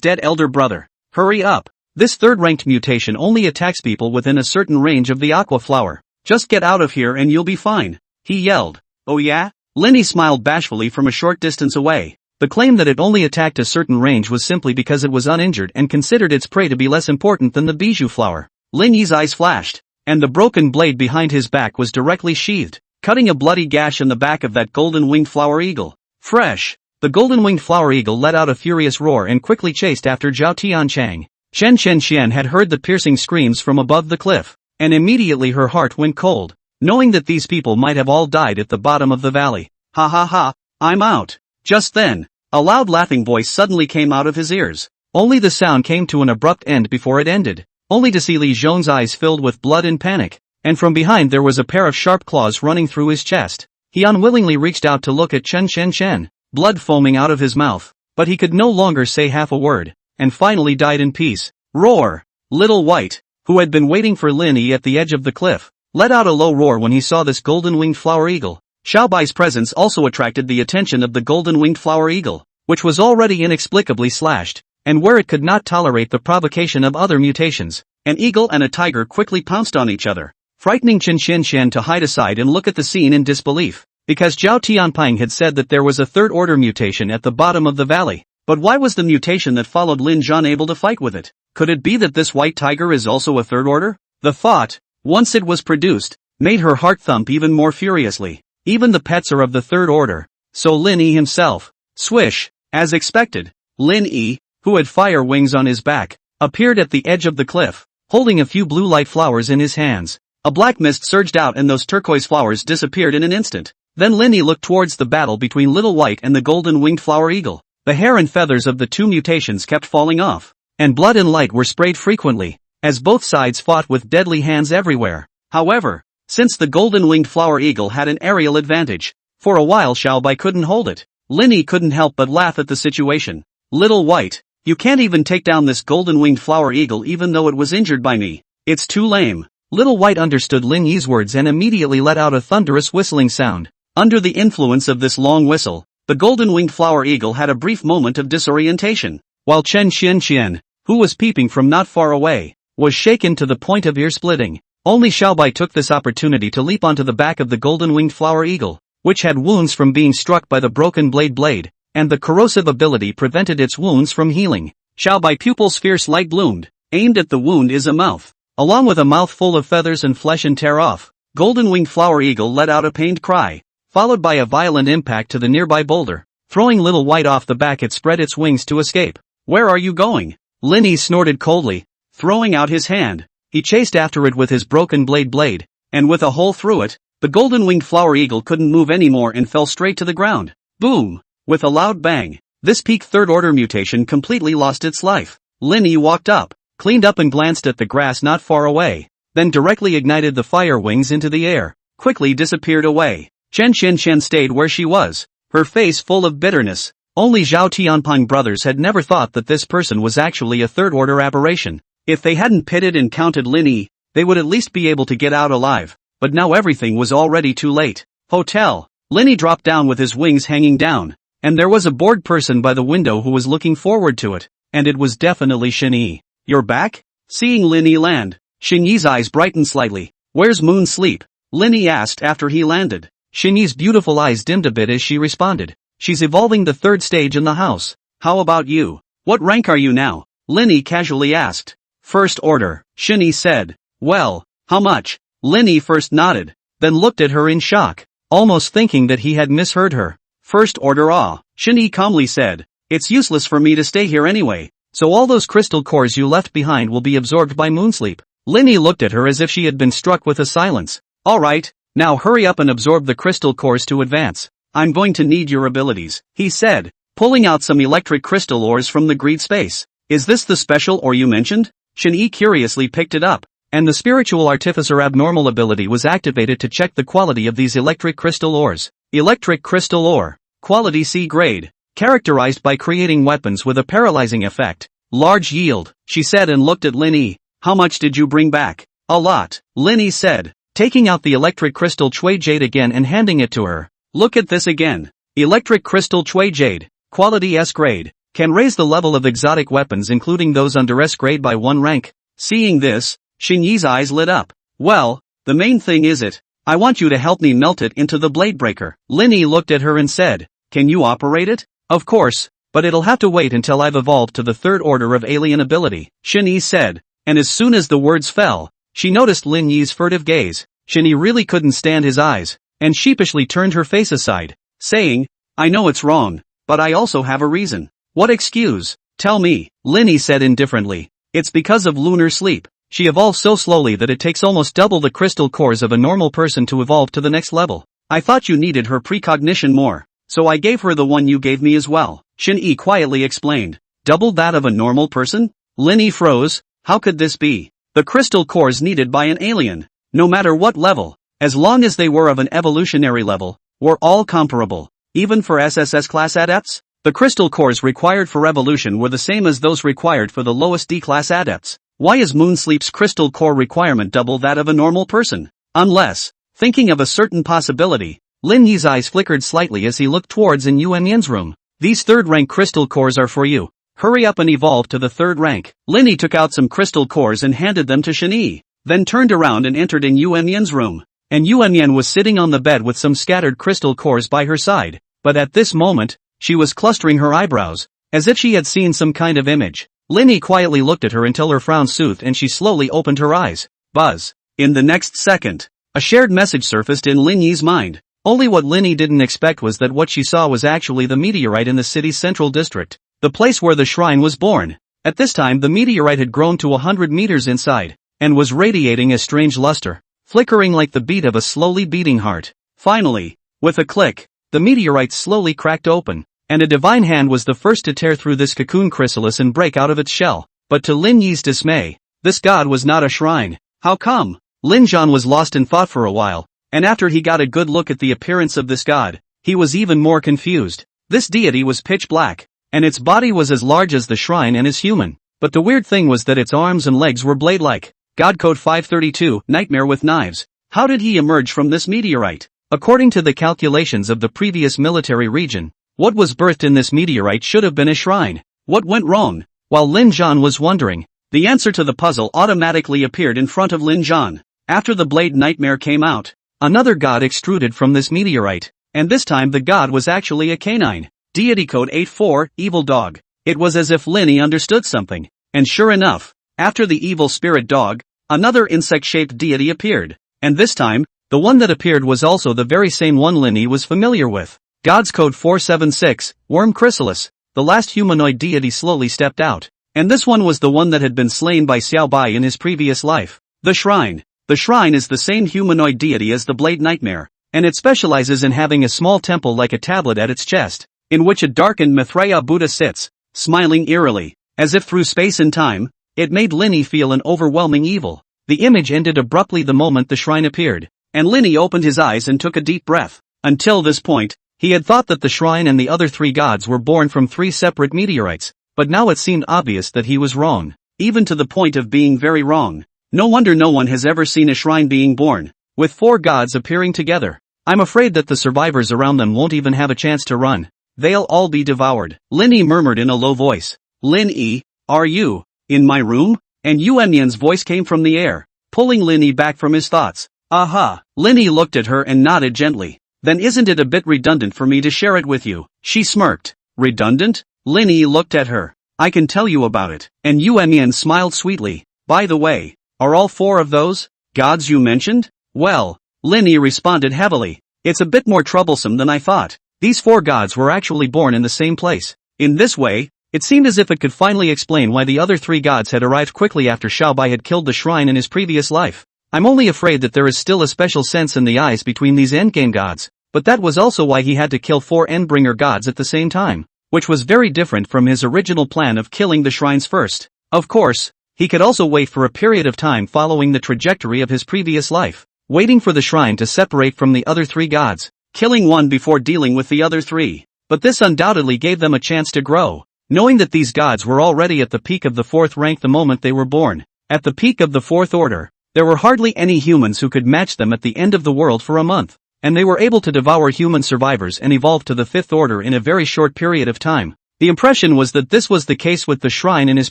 dead elder brother. Hurry up. This third-ranked mutation only attacks people within a certain range of the aqua flower. Just get out of here and you'll be fine. He yelled. Oh yeah? Linny smiled bashfully from a short distance away. The claim that it only attacked a certain range was simply because it was uninjured and considered its prey to be less important than the bijou flower. Lin Yi's eyes flashed, and the broken blade behind his back was directly sheathed, cutting a bloody gash in the back of that golden-winged flower eagle. Fresh! The golden-winged flower eagle let out a furious roar and quickly chased after Zhao Tiancheng. Chen Xian had heard the piercing screams from above the cliff, and immediately her heart went cold, knowing that these people might have all died at the bottom of the valley. Ha ha ha, I'm out. Just then, a loud laughing voice suddenly came out of his ears. Only the sound came to an abrupt end before it ended, only to see Li Zhong's eyes filled with blood and panic, and from behind there was a pair of sharp claws running through his chest. He unwillingly reached out to look at Chen Chen, blood foaming out of his mouth, but he could no longer say half a word, and finally died in peace. Roar! Little White, who had been waiting for Lin Yi at the edge of the cliff, let out a low roar when he saw this golden-winged flower eagle. Xiaobai's presence also attracted the attention of the golden-winged flower eagle, which was already inexplicably slashed, and where it could not tolerate the provocation of other mutations. An eagle and a tiger quickly pounced on each other, frightening Chen Xian to hide aside and look at the scene in disbelief, because Zhao Tianping had said that there was a third-order mutation at the bottom of the valley. But why was the mutation that followed Lin Zhan able to fight with it? Could it be that this white tiger is also a third order? The thought, once it was produced, made her heart thump even more furiously. Even the pets are of the third order. So Lin Yi himself. Swish! As expected, Lin Yi, who had fire wings on his back, appeared at the edge of the cliff, holding a few blue light flowers in his hands. A black mist surged out and those turquoise flowers disappeared in an instant. Then Lin Yi looked towards the battle between Little White and the golden-winged flower eagle. The hair and feathers of the two mutations kept falling off, and blood and light were sprayed frequently, as both sides fought with deadly hands everywhere. However, since the golden-winged flower eagle had an aerial advantage, for a while Xiaobai couldn't hold it. Lin Yi couldn't help but laugh at the situation. Little White, you can't even take down this golden-winged flower eagle even though it was injured by me. It's too lame. Little White understood Lin Yi's words and immediately let out a thunderous whistling sound. Under the influence of this long whistle, the golden-winged flower eagle had a brief moment of disorientation, while Chen Xian, who was peeping from not far away, was shaken to the point of ear-splitting. Only Xiaobai took this opportunity to leap onto the back of the golden-winged flower eagle, which had wounds from being struck by the broken blade, and the corrosive ability prevented its wounds from healing. Xiaobai pupil's fierce light bloomed. Aimed at the wound is a mouth, along with a mouth full of feathers and flesh and tear off. Golden-winged flower eagle let out a pained cry, followed by a violent impact to the nearby boulder. Throwing Little White off the back, it spread its wings to escape. Where are you going? Lin Yi snorted coldly, throwing out his hand. He chased after it with his broken blade, and with a hole through it, the golden-winged flower eagle couldn't move anymore and fell straight to the ground. Boom! With a loud bang, this peak third-order mutation completely lost its life. Lin Yi walked up, cleaned up and glanced at the grass not far away, then directly ignited the fire wings into the air, quickly disappeared away. Chen stayed where she was, her face full of bitterness. Only Zhao Tianping brothers had never thought that this person was actually a third-order aberration. If they hadn't pitted and counted Lin Yi, they would at least be able to get out alive, but now everything was already too late. Hotel. Lin Yi dropped down with his wings hanging down, and there was a bored person by the window who was looking forward to it, and it was definitely Xin Yi. You're back? Seeing Lin Yi land, Xin Yi's eyes brightened slightly. Where's Moon Sleep? Lin Yi asked after he landed. Xin Yi's beautiful eyes dimmed a bit as she responded. She's evolving the third stage in the house. How about you? What rank are you now? Lin Yi casually asked. First order, Shinny said. Well, how much? Linny first nodded, then looked at her in shock, almost thinking that he had misheard her. First order Shinny calmly said. It's useless for me to stay here anyway, so all those crystal cores you left behind will be absorbed by moonsleep. Linny looked at her as if she had been struck with a silence. Alright, now hurry up and absorb the crystal cores to advance. I'm going to need your abilities, he said, pulling out some electric crystal ores from the greed space. Is this the special ore you mentioned? Shinny curiously picked it up, and the spiritual artificer abnormal ability was activated to check the quality of these electric crystal ores. Electric crystal ore, quality C grade, characterized by creating weapons with a paralyzing effect. Large yield, she said and looked at Linny. How much did you bring back? A lot, Linny said, taking out the electric crystal Chui Jade again and handing it to her. Look at this again. Electric crystal Chui Jade, quality S grade, can raise the level of exotic weapons including those under S grade by 1 rank. Seeing this, Shinyi's eyes lit up. Well, the main thing is it. I want you to help me melt it into the blade breaker. Linny looked at her and said, can you operate it? Of course, but it'll have to wait until I've evolved to the third order of alien ability, Shinyi said, and as soon as the words fell, she noticed Lin Yi's furtive gaze. Shinyi really couldn't stand his eyes, and sheepishly turned her face aside, saying, I know it's wrong, but I also have a reason. What excuse? Tell me, Linny said indifferently. It's because of lunar sleep. She evolves so slowly that it takes almost double the crystal cores of a normal person to evolve to the next level. I thought you needed her precognition more, so I gave her the one you gave me as well, Shin-Yi quietly explained. Double that of a normal person? Linny froze. How could this be? The crystal cores needed by an alien, no matter what level, as long as they were of an evolutionary level, were all comparable, even for SSS class adepts. The crystal cores required for evolution were the same as those required for the lowest D-class adepts. Why is Moonsleep's crystal core requirement double that of a normal person? Unless, thinking of a certain possibility, Lin Yi's eyes flickered slightly as he looked towards In Yuan Yan's room. These third-rank crystal cores are for you. Hurry up and evolve to the third rank. Lin Yi took out some crystal cores and handed them to Shin-Yi, then turned around and entered In Yuan Yan's room. And Yuan Yan was sitting on the bed with some scattered crystal cores by her side, but at this moment, she was clustering her eyebrows, as if she had seen some kind of image. Lin Yi quietly looked at her until her frown soothed and she slowly opened her eyes. Buzz. In the next second, a shared message surfaced in Lin Yi's mind. Only what Lin Yi didn't expect was that what she saw was actually the meteorite in the city's central district, the place where the shrine was born. At this time the meteorite had grown to 100 meters inside, and was radiating a strange luster, flickering like the beat of a slowly beating heart. Finally, with a click, the meteorite slowly cracked open, and a divine hand was the first to tear through this cocoon chrysalis and break out of its shell. But to Lin Yi's dismay, this god was not a shrine. How come? Lin Zhan was lost in thought for a while, and after he got a good look at the appearance of this god, he was even more confused. This deity was pitch black, and its body was as large as the shrine and as human. But the weird thing was that its arms and legs were blade-like. God Code 532, Nightmare with Knives. How did he emerge from this meteorite? According to the calculations of the previous military region, what was birthed in this meteorite should have been a shrine. What went wrong? While Lin Zhan was wondering, the answer to the puzzle automatically appeared in front of Lin Zhan. After the blade nightmare came out, another god extruded from this meteorite, and this time the god was actually a canine. Deity code 84, Evil Dog. It was as if Lin Yi understood something, and sure enough, after the evil spirit dog, another insect-shaped deity appeared, and this time, the one that appeared was also the very same one Lin Yi was familiar with. God's code 476, Worm Chrysalis. The last humanoid deity slowly stepped out, and this one was the one that had been slain by Xiao Bai in his previous life. The shrine. The shrine is the same humanoid deity as the Blade Nightmare, and it specializes in having a small temple like a tablet at its chest, in which a darkened Maitreya Buddha sits, smiling eerily, as if through space and time. It made Lin Yi feel an overwhelming evil. The image ended abruptly the moment the shrine appeared, and Lin Yi opened his eyes and took a deep breath. Until this point, he had thought that the shrine and the other three gods were born from three separate meteorites, but now it seemed obvious that he was wrong, even to the point of being very wrong. No wonder no one has ever seen a shrine being born, with four gods appearing together. I'm afraid that the survivors around them won't even have a chance to run. They'll all be devoured. Lin Yi murmured in a low voice. Lin Yi, are you in my room? And Yuan Yan's voice came from the air, pulling Lin Yi back from his thoughts. Aha! Lin Yi looked at her and nodded gently. Then isn't it a bit redundant for me to share it with you? She smirked. Redundant? Lin Yi looked at her. I can tell you about it. And Yuan Yan smiled sweetly. By the way, are all 4 of those gods you mentioned? Well, Linny responded heavily. It's a bit more troublesome than I thought. These 4 gods were actually born in the same place. In this way, it seemed as if it could finally explain why the other 3 gods had arrived quickly after Xiaobai had killed the shrine in his previous life. I'm only afraid that there is still a special sense in the eyes between these endgame gods, but that was also why he had to kill 4 endbringer gods at the same time, which was very different from his original plan of killing the shrines first. Of course, he could also wait for a period of time following the trajectory of his previous life, waiting for the shrine to separate from the other 3 gods, killing one before dealing with the other 3. But this undoubtedly gave them a chance to grow, knowing that these gods were already at the peak of the 4th rank the moment they were born. At the peak of the 4th order, there were hardly any humans who could match them at the end of the world for a month, and they were able to devour human survivors and evolve to the 5th order in a very short period of time. The impression was that this was the case with the shrine in his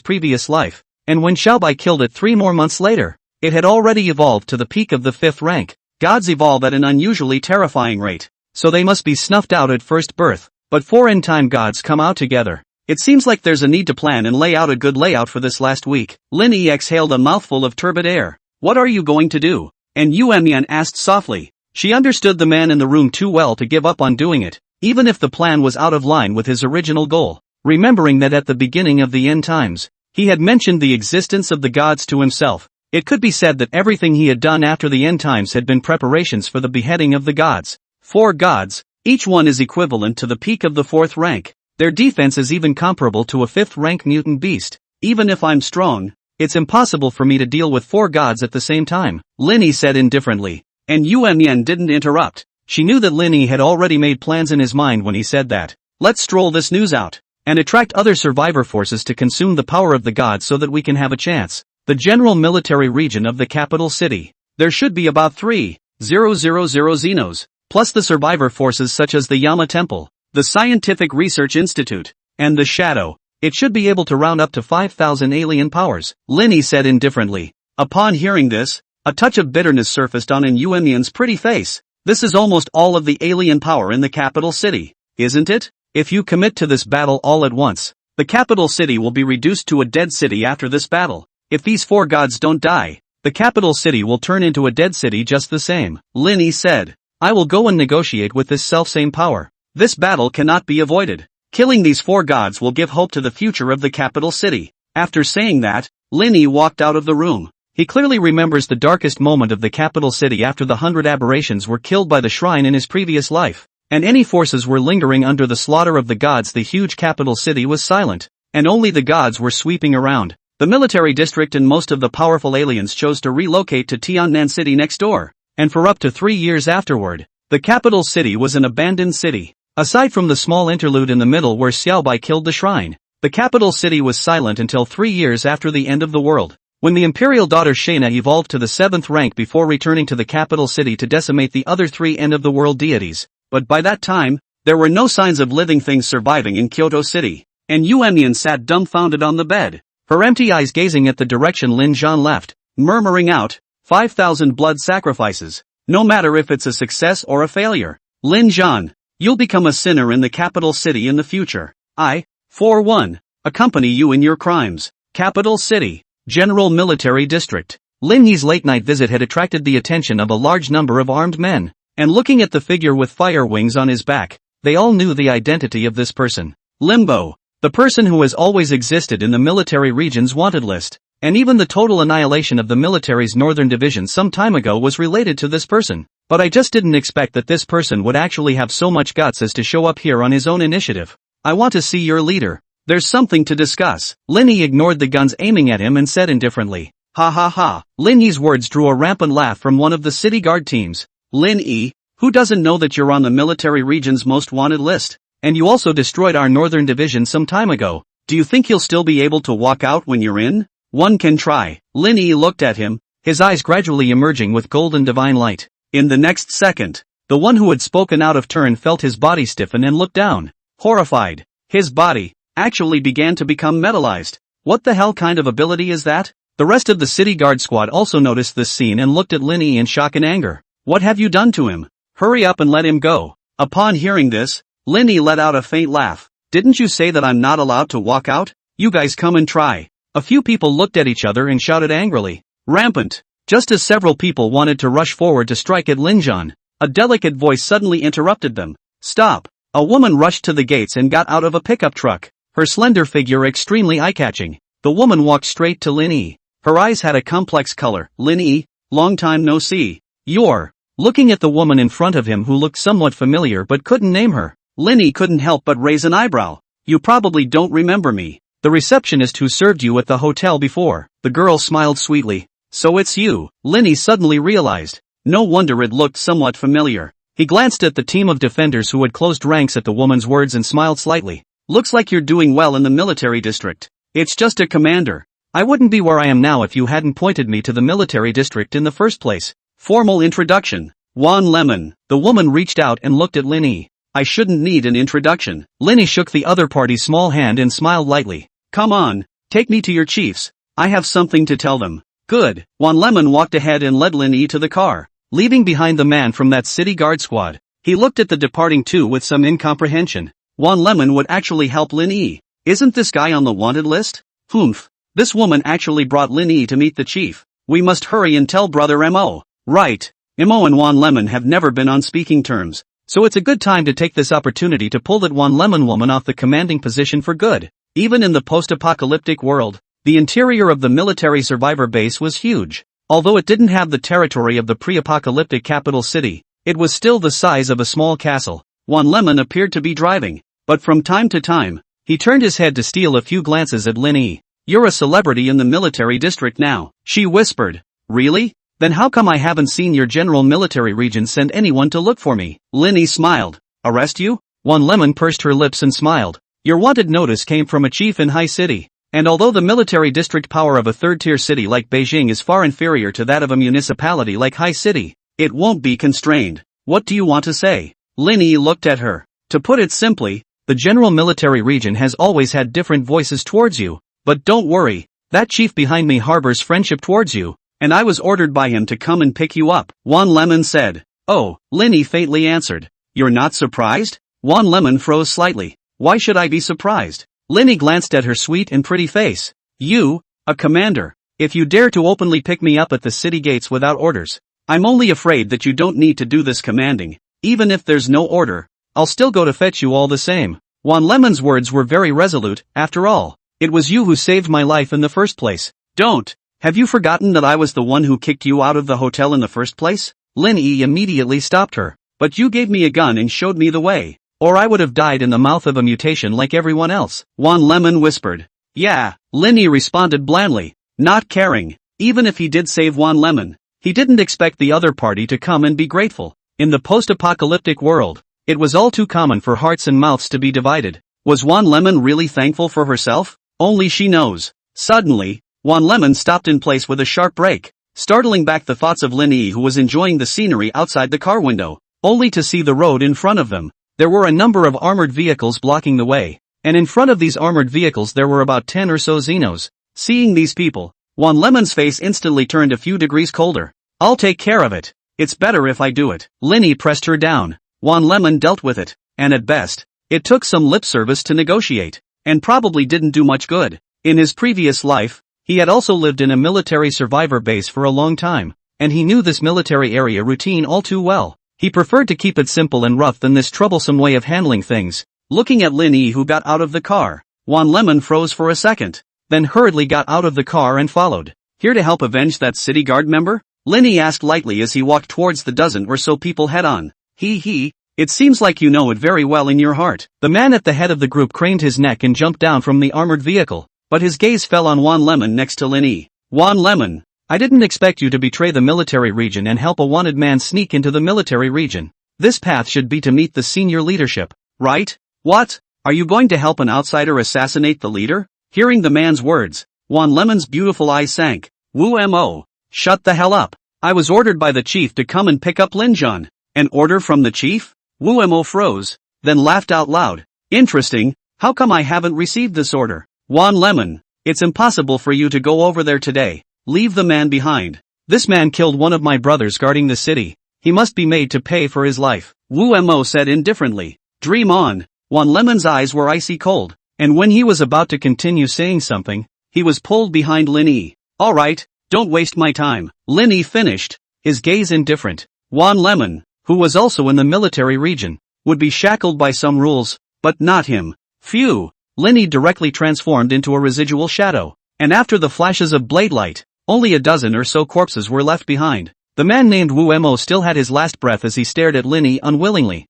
previous life, and when Xiaobai killed it 3 more months later, it had already evolved to the peak of the 5th rank. Gods evolve at an unusually terrifying rate, so they must be snuffed out at first birth, but 4 end-time gods come out together. It seems like there's a need to plan and lay out a good layout for this last week. Linny exhaled a mouthful of turbid air. What are you going to do? And Yuemian asked softly. She understood the man in the room too well to give up on doing it, even if the plan was out of line with his original goal. Remembering that at the beginning of the end times, he had mentioned the existence of the gods to himself, it could be said that everything he had done after the end times had been preparations for the beheading of the gods. 4 gods, each one is equivalent to the peak of the 4th rank. Their defense is even comparable to a 5th rank mutant beast. Even if I'm strong, it's impossible for me to deal with 4 gods at the same time, Linny said indifferently. And Yuemian didn't interrupt. She knew that Linny had already made plans in his mind when he said that. Let's stroll this news out, and attract other survivor forces to consume the power of the gods so that we can have a chance. The general military region of the capital city. There should be about 3,000 Xenos, plus the survivor forces such as the Yama Temple, the Scientific Research Institute, and the Shadow. It should be able to round up to 5,000 alien powers, Linny said indifferently. Upon hearing this, a touch of bitterness surfaced on Yuemian's pretty face. This is almost all of the alien power in the capital city, isn't it? If you commit to this battle all at once, the capital city will be reduced to a dead city after this battle. If these 4 gods don't die, the capital city will turn into a dead city just the same, Linny said. I will go and negotiate with this selfsame power. This battle cannot be avoided. Killing these 4 gods will give hope to the future of the capital city. After saying that, Linny walked out of the room. He clearly remembers the darkest moment of the capital city after the 100 aberrations were killed by the shrine in his previous life, and any forces were lingering under the slaughter of the gods. The huge capital city was silent, and only the gods were sweeping around. The military district and most of the powerful aliens chose to relocate to Tiannan City next door, and for up to 3 years afterward, the capital city was an abandoned city. Aside from the small interlude in the middle where Xiaobai killed the shrine, the capital city was silent until 3 years after the end of the world, when the imperial daughter Shayna evolved to the 7th rank before returning to the capital city to decimate the other 3 end-of-the-world deities. But by that time, there were no signs of living things surviving in Kyoto City, and Yuemian sat dumbfounded on the bed, her empty eyes gazing at the direction Lin Zhan left, murmuring out, 5,000 blood sacrifices, no matter if it's a success or a failure. Lin Zhan, you'll become a sinner in the capital city in the future. I, for one, accompany you in your crimes. Capital City, General Military District. Lin Yi's late-night visit had attracted the attention of a large number of armed men, and looking at the figure with fire wings on his back, they all knew the identity of this person. Limbo, the person who has always existed in the military region's wanted list, and even the total annihilation of the military's northern division some time ago was related to this person. But I just didn't expect that this person would actually have so much guts as to show up here on his own initiative. I want to see your leader. There's something to discuss. Lin Yi ignored the guns aiming at him and said indifferently, ha ha ha. Lin Yi's words drew a rampant laugh from one of the city guard teams. Lin Yi, who doesn't know that you're on the military region's most wanted list? And you also destroyed our northern division some time ago. Do you think you'll still be able to walk out when you're in? One can try. Lin Yi looked at him, his eyes gradually emerging with golden divine light. In the next second, the one who had spoken out of turn felt his body stiffen and looked down. Horrified, his body actually began to become metallized. What the hell kind of ability is that? The rest of the city guard squad also noticed this scene and looked at Lin Yi in shock and anger. What have you done to him? Hurry up and let him go. Upon hearing this, Lin Yi let out a faint laugh. Didn't you say that I'm not allowed to walk out? You guys come and try. A few people looked at each other and shouted angrily. Rampant. Just as several people wanted to rush forward to strike at Linjan, a delicate voice suddenly interrupted them. Stop. A woman rushed to the gates and got out of a pickup truck, her slender figure extremely eye-catching. The woman walked straight to Lin Yi. Her eyes had a complex color. Lin Yi, long time no see. You're. Looking at the woman in front of him who looked somewhat familiar but couldn't name her, Lin Yi couldn't help but raise an eyebrow. You probably don't remember me. The receptionist who served you at the hotel before. The girl smiled sweetly. So it's you. Lin Yi suddenly realized. No wonder it looked somewhat familiar. He glanced at the team of defenders who had closed ranks at the woman's words and smiled slightly. Looks like you're doing well in the military district. It's just a commander. I wouldn't be where I am now if you hadn't pointed me to the military district in the first place. Formal introduction. Juan Lemon. The woman reached out and looked at Lin Yi. I shouldn't need an introduction. Lin Yi shook the other party's small hand and smiled lightly. Come on, take me to your chiefs. I have something to tell them. Good. Juan Lemon walked ahead and led Lin Yi to the car, leaving behind the man from that city guard squad. He looked at the departing two with some incomprehension. Juan Lemon would actually help Lin Yi. Isn't this guy on the wanted list? Humph. This woman actually brought Lin Yi to meet the chief. We must hurry and tell brother Mo. Right. Mo and Juan Lemon have never been on speaking terms, so it's a good time to take this opportunity to pull that Juan Lemon woman off the commanding position for good. Even in the post-apocalyptic world, the interior of the military survivor base was huge. Although it didn't have the territory of the pre-apocalyptic capital city, it was still the size of a small castle. Juan Lemon appeared to be driving, but from time to time, he turned his head to steal a few glances at Lin Yi. You're a celebrity in the military district now, she whispered. Really? Then how come I haven't seen your general military region send anyone to look for me? Lin Yi smiled. Arrest you? Juan Lemon pursed her lips and smiled. Your wanted notice came from a chief in High City. And although the military district power of a third-tier city like Beijing is far inferior to that of a municipality like High City, it won't be constrained. What do you want to say? Lin Yi looked at her. To put it simply, the general military region has always had different voices towards you. But don't worry, that chief behind me harbors friendship towards you, and I was ordered by him to come and pick you up. Juan Lemon said. Oh, Lin Yi faintly answered. You're not surprised? Juan Lemon froze slightly. Why should I be surprised? Lin Yi glanced at her sweet and pretty face. You, a commander, if you dare to openly pick me up at the city gates without orders. I'm only afraid that you don't need to do this commanding. Even if there's no order, I'll still go to fetch you all the same. Juan Lemon's words were very resolute. After all, it was you who saved my life in the first place. Don't. Have you forgotten that I was the one who kicked you out of the hotel in the first place? Lin Yi immediately stopped her. But you gave me a gun and showed me the way. Or I would have died in the mouth of a mutation like everyone else. Juan Lemon whispered. Yeah, Lin Yi responded blandly, not caring. Even if he did save Juan Lemon, he didn't expect the other party to come and be grateful. In the post-apocalyptic world, it was all too common for hearts and mouths to be divided. Was Juan Lemon really thankful for herself? Only she knows. Suddenly, Juan Lemon stopped in place with a sharp brake, startling back the thoughts of Lin Yi, who was enjoying the scenery outside the car window, only to see the road in front of them. There were a number of armored vehicles blocking the way, and in front of these armored vehicles there were about 10 or so Xenos. Seeing these people, Juan Lemon's face instantly turned a few degrees colder. I'll take care of it. It's better if I do it. Lin Yi pressed her down. Juan Lemon dealt with it, and at best, it took some lip service to negotiate, and probably didn't do much good. In his previous life, he had also lived in a military survivor base for a long time, and he knew this military area routine all too well. He preferred to keep it simple and rough than this troublesome way of handling things. Looking at Lin Yi, who got out of the car, Juan Lemon froze for a second, then hurriedly got out of the car and followed. Here to help avenge that city guard member? Lin Yi asked lightly as he walked towards the dozen or so people head on. It seems like you know it very well in your heart. The man at the head of the group craned his neck and jumped down from the armored vehicle, but his gaze fell on Juan Lemon next to Lin Yi. Juan Lemon, I didn't expect you to betray the military region and help a wanted man sneak into the military region. This path should be to meet the senior leadership, right? What? Are you going to help an outsider assassinate the leader? Hearing the man's words, Juan Lemon's beautiful eyes sank. Mo. Shut the hell up. I was ordered by the chief to come and pick up Linjan. An order from the chief? Mo froze, then laughed out loud. Interesting, how come I haven't received this order? Juan Lemon, it's impossible for you to go over there today. Leave the man behind. This man killed one of my brothers guarding the city. He must be made to pay for his life. Mo said indifferently. Dream on. Juan Lemon's eyes were icy cold, and when he was about to continue saying something, he was pulled behind Lin Yi. Alright, don't waste my time. Lin Yi finished, his gaze indifferent. Wan Lemon, who was also in the military region, would be shackled by some rules, but not him. Phew! Lin Yi directly transformed into a residual shadow, and after the flashes of blade light, only a dozen or so corpses were left behind. The man named Wu Mo still had his last breath as he stared at Lin Yi unwillingly.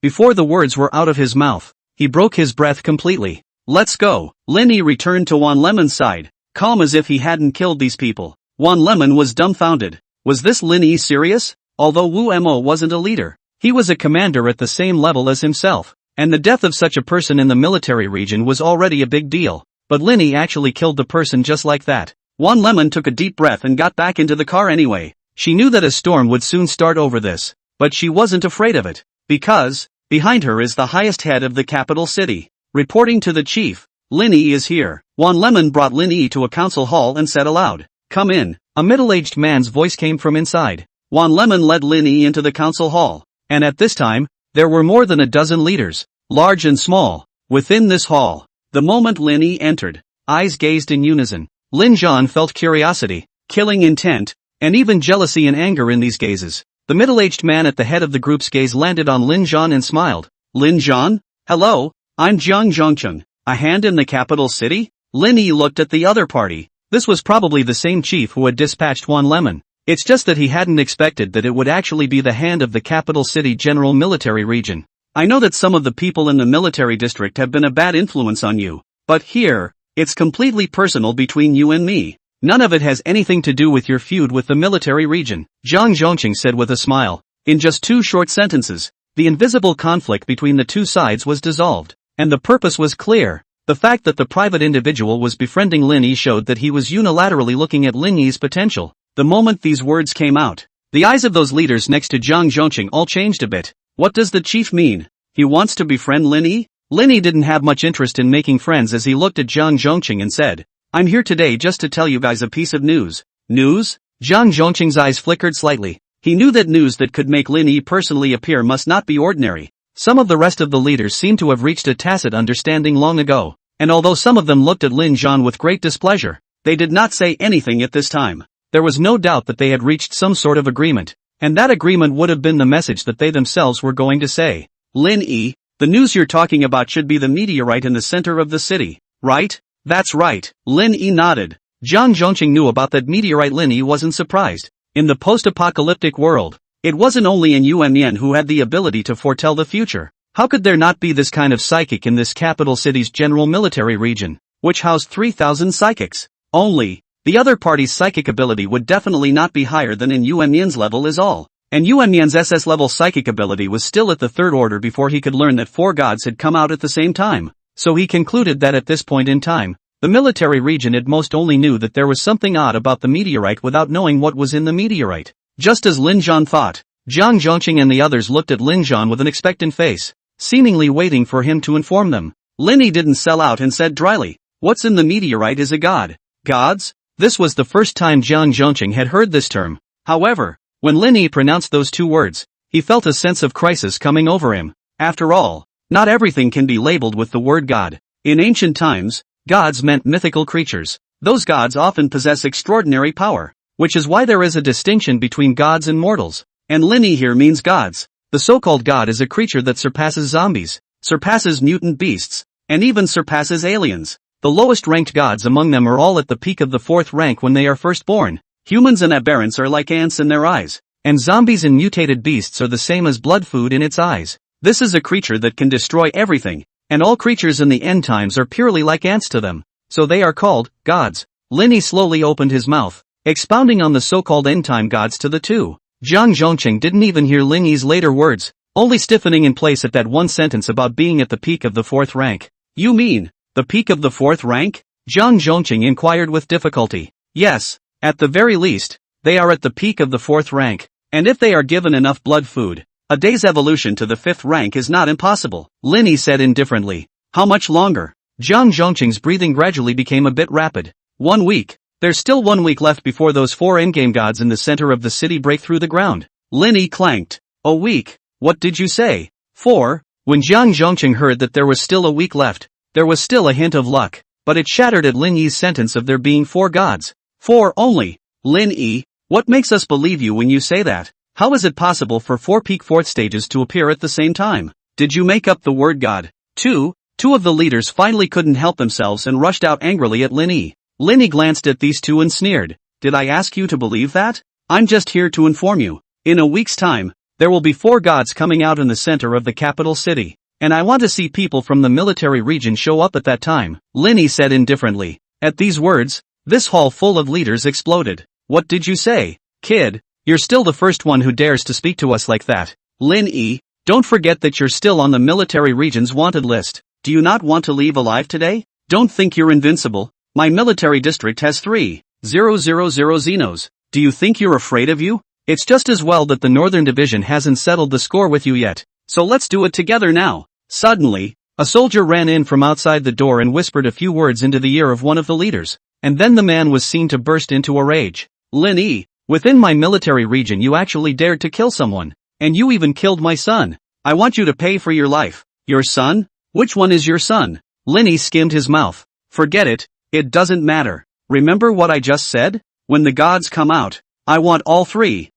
Before the words were out of his mouth, he broke his breath completely. Let's go. Lin Yi returned to Wan Lemon's side, calm as if he hadn't killed these people. Wan Lemon was dumbfounded. Was this Lin Yi serious? Although Wu Mo wasn't a leader, he was a commander at the same level as himself, and the death of such a person in the military region was already a big deal. But Lin Yi actually killed the person just like that. Wan Lemon took a deep breath and got back into the car anyway. She knew that a storm would soon start over this, but she wasn't afraid of it, because, behind her is the highest head of the capital city. Reporting to the chief, Lin Yi is here. Wan Lemon brought Lin Yi to a council hall and said aloud, "Come in." A middle-aged man's voice came from inside. Wan Lemon led Lin Yi into the council hall, and at this time, there were more than a dozen leaders, large and small, within this hall. The moment Lin Yi entered, eyes gazed in unison. Lin Zhan felt curiosity, killing intent, and even jealousy and anger in these gazes. The middle-aged man at the head of the group's gaze landed on Lin Zhan and smiled. Lin Zhan? Hello, I'm Jiang Zhongcheng, a hand in the capital city? Lin Yi looked at the other party. This was probably the same chief who had dispatched Wan Lemon. It's just that he hadn't expected that it would actually be the hand of the capital city general military region. I know that some of the people in the military district have been a bad influence on you, but here, it's completely personal between you and me. None of it has anything to do with your feud with the military region, Jiang Zhongcheng said with a smile. In just 2 short sentences, the invisible conflict between the two sides was dissolved, and the purpose was clear. The fact that the private individual was befriending Lin Yi showed that he was unilaterally looking at Lin Yi's potential. The moment these words came out, the eyes of those leaders next to Jiang Zhongcheng all changed a bit. What does the chief mean? He wants to befriend Lin Yi? Lin Yi didn't have much interest in making friends as he looked at Jiang Zhongcheng and said, "I'm here today just to tell you guys a piece of news." News? Jiang Zhongcheng's eyes flickered slightly. He knew that news that could make Lin Yi personally appear must not be ordinary. Some of the rest of the leaders seemed to have reached a tacit understanding long ago, and although some of them looked at Lin Zhan with great displeasure, they did not say anything at this time. There was no doubt that they had reached some sort of agreement, and that agreement would have been the message that they themselves were going to say. Lin Yi, the news you're talking about should be the meteorite in the center of the city, right? That's right. Lin Yi nodded. Jiang Zhongcheng knew about that meteorite. Lin Yi wasn't surprised. In the post-apocalyptic world, it wasn't only in Yuan Yan who had the ability to foretell the future. How could there not be this kind of psychic in this capital city's general military region, which housed 3,000 psychics? Only, the other party's psychic ability would definitely not be higher than in Yuan Yan's level is all. And Yuan Yan's SS-level psychic ability was still at the 3rd order before he could learn that 4 gods had come out at the same time. So he concluded that at this point in time, the military region at most only knew that there was something odd about the meteorite without knowing what was in the meteorite. Just as Lin Zhan thought, Jiang Zhongcheng and the others looked at Lin Zhan with an expectant face, seemingly waiting for him to inform them. Lin Yi didn't sell out and said dryly, "What's in the meteorite is a god." Gods? This was the first time Jiang Zhongcheng had heard this term. However, when Lin Yi pronounced those 2 words, he felt a sense of crisis coming over him. After all, not everything can be labeled with the word God. In ancient times, gods meant mythical creatures. Those gods often possess extraordinary power, which is why there is a distinction between gods and mortals. And Lin Yi here means gods. The so-called god is a creature that surpasses zombies, surpasses mutant beasts, and even surpasses aliens. The lowest ranked gods among them are all at the peak of the 4th rank when they are first born. Humans and aberrants are like ants in their eyes, and zombies and mutated beasts are the same as blood food in its eyes. This is a creature that can destroy everything, and all creatures in the end times are purely like ants to them, so they are called gods. Lin Yi slowly opened his mouth, expounding on the so-called end-time gods to the 2. Jiang Zhongcheng didn't even hear Lin Yi's later words, only stiffening in place at that one sentence about being at the peak of the 4th rank. "You mean, the peak of the 4th rank?" Jiang Zhongcheng inquired with difficulty. "Yes, at the very least, they are at the peak of the 4th rank, and if they are given enough blood food, a day's evolution to the 5th rank is not impossible," Lin Yi said indifferently. "How much longer?" Jiang Zhongcheng's breathing gradually became a bit rapid. 1 week. There's still 1 week left before those 4 endgame gods in the center of the city break through the ground. Lin Yi clanked. "A week? What did you say? 4? When Jiang Zhongcheng heard that there was still a week left, there was still a hint of luck. but it shattered at Lin Yi's sentence of there being 4 gods. 4 only. Lin Yi, what makes us believe you when you say that? How is it possible for 4 peak fourth stages to appear at the same time? Did you make up the word god? Two of the leaders finally couldn't help themselves and rushed out angrily at Lin Yi. Lin Yi glanced at these two and sneered. Did I ask you to believe that? I'm just here to inform you. In a week's time, there will be 4 gods coming out in the center of the capital city. And I want to see people from the military region show up at that time, Lin Yi said indifferently. At these words, this hall full of leaders exploded. What did you say? Kid, you're still the first one who dares to speak to us like that. Lin Yi, don't forget that you're still on the military region's wanted list. Do you not want to leave alive today? Don't think you're invincible. My military district has 3,000 Xenos. Do you think you're afraid of you? It's just as well that the Northern Division hasn't settled the score with you yet. So let's do it together now. Suddenly, a soldier ran in from outside the door and whispered a few words into the ear of one of the leaders. And then the man was seen to burst into a rage. Lin Yi, within my military region you actually dared to kill someone. And you even killed my son. I want you to pay for your life. Your son? Which one is your son? Lin Yi skimmed his mouth. Forget it, it doesn't matter. Remember what I just said? When the gods come out, I want all 3,000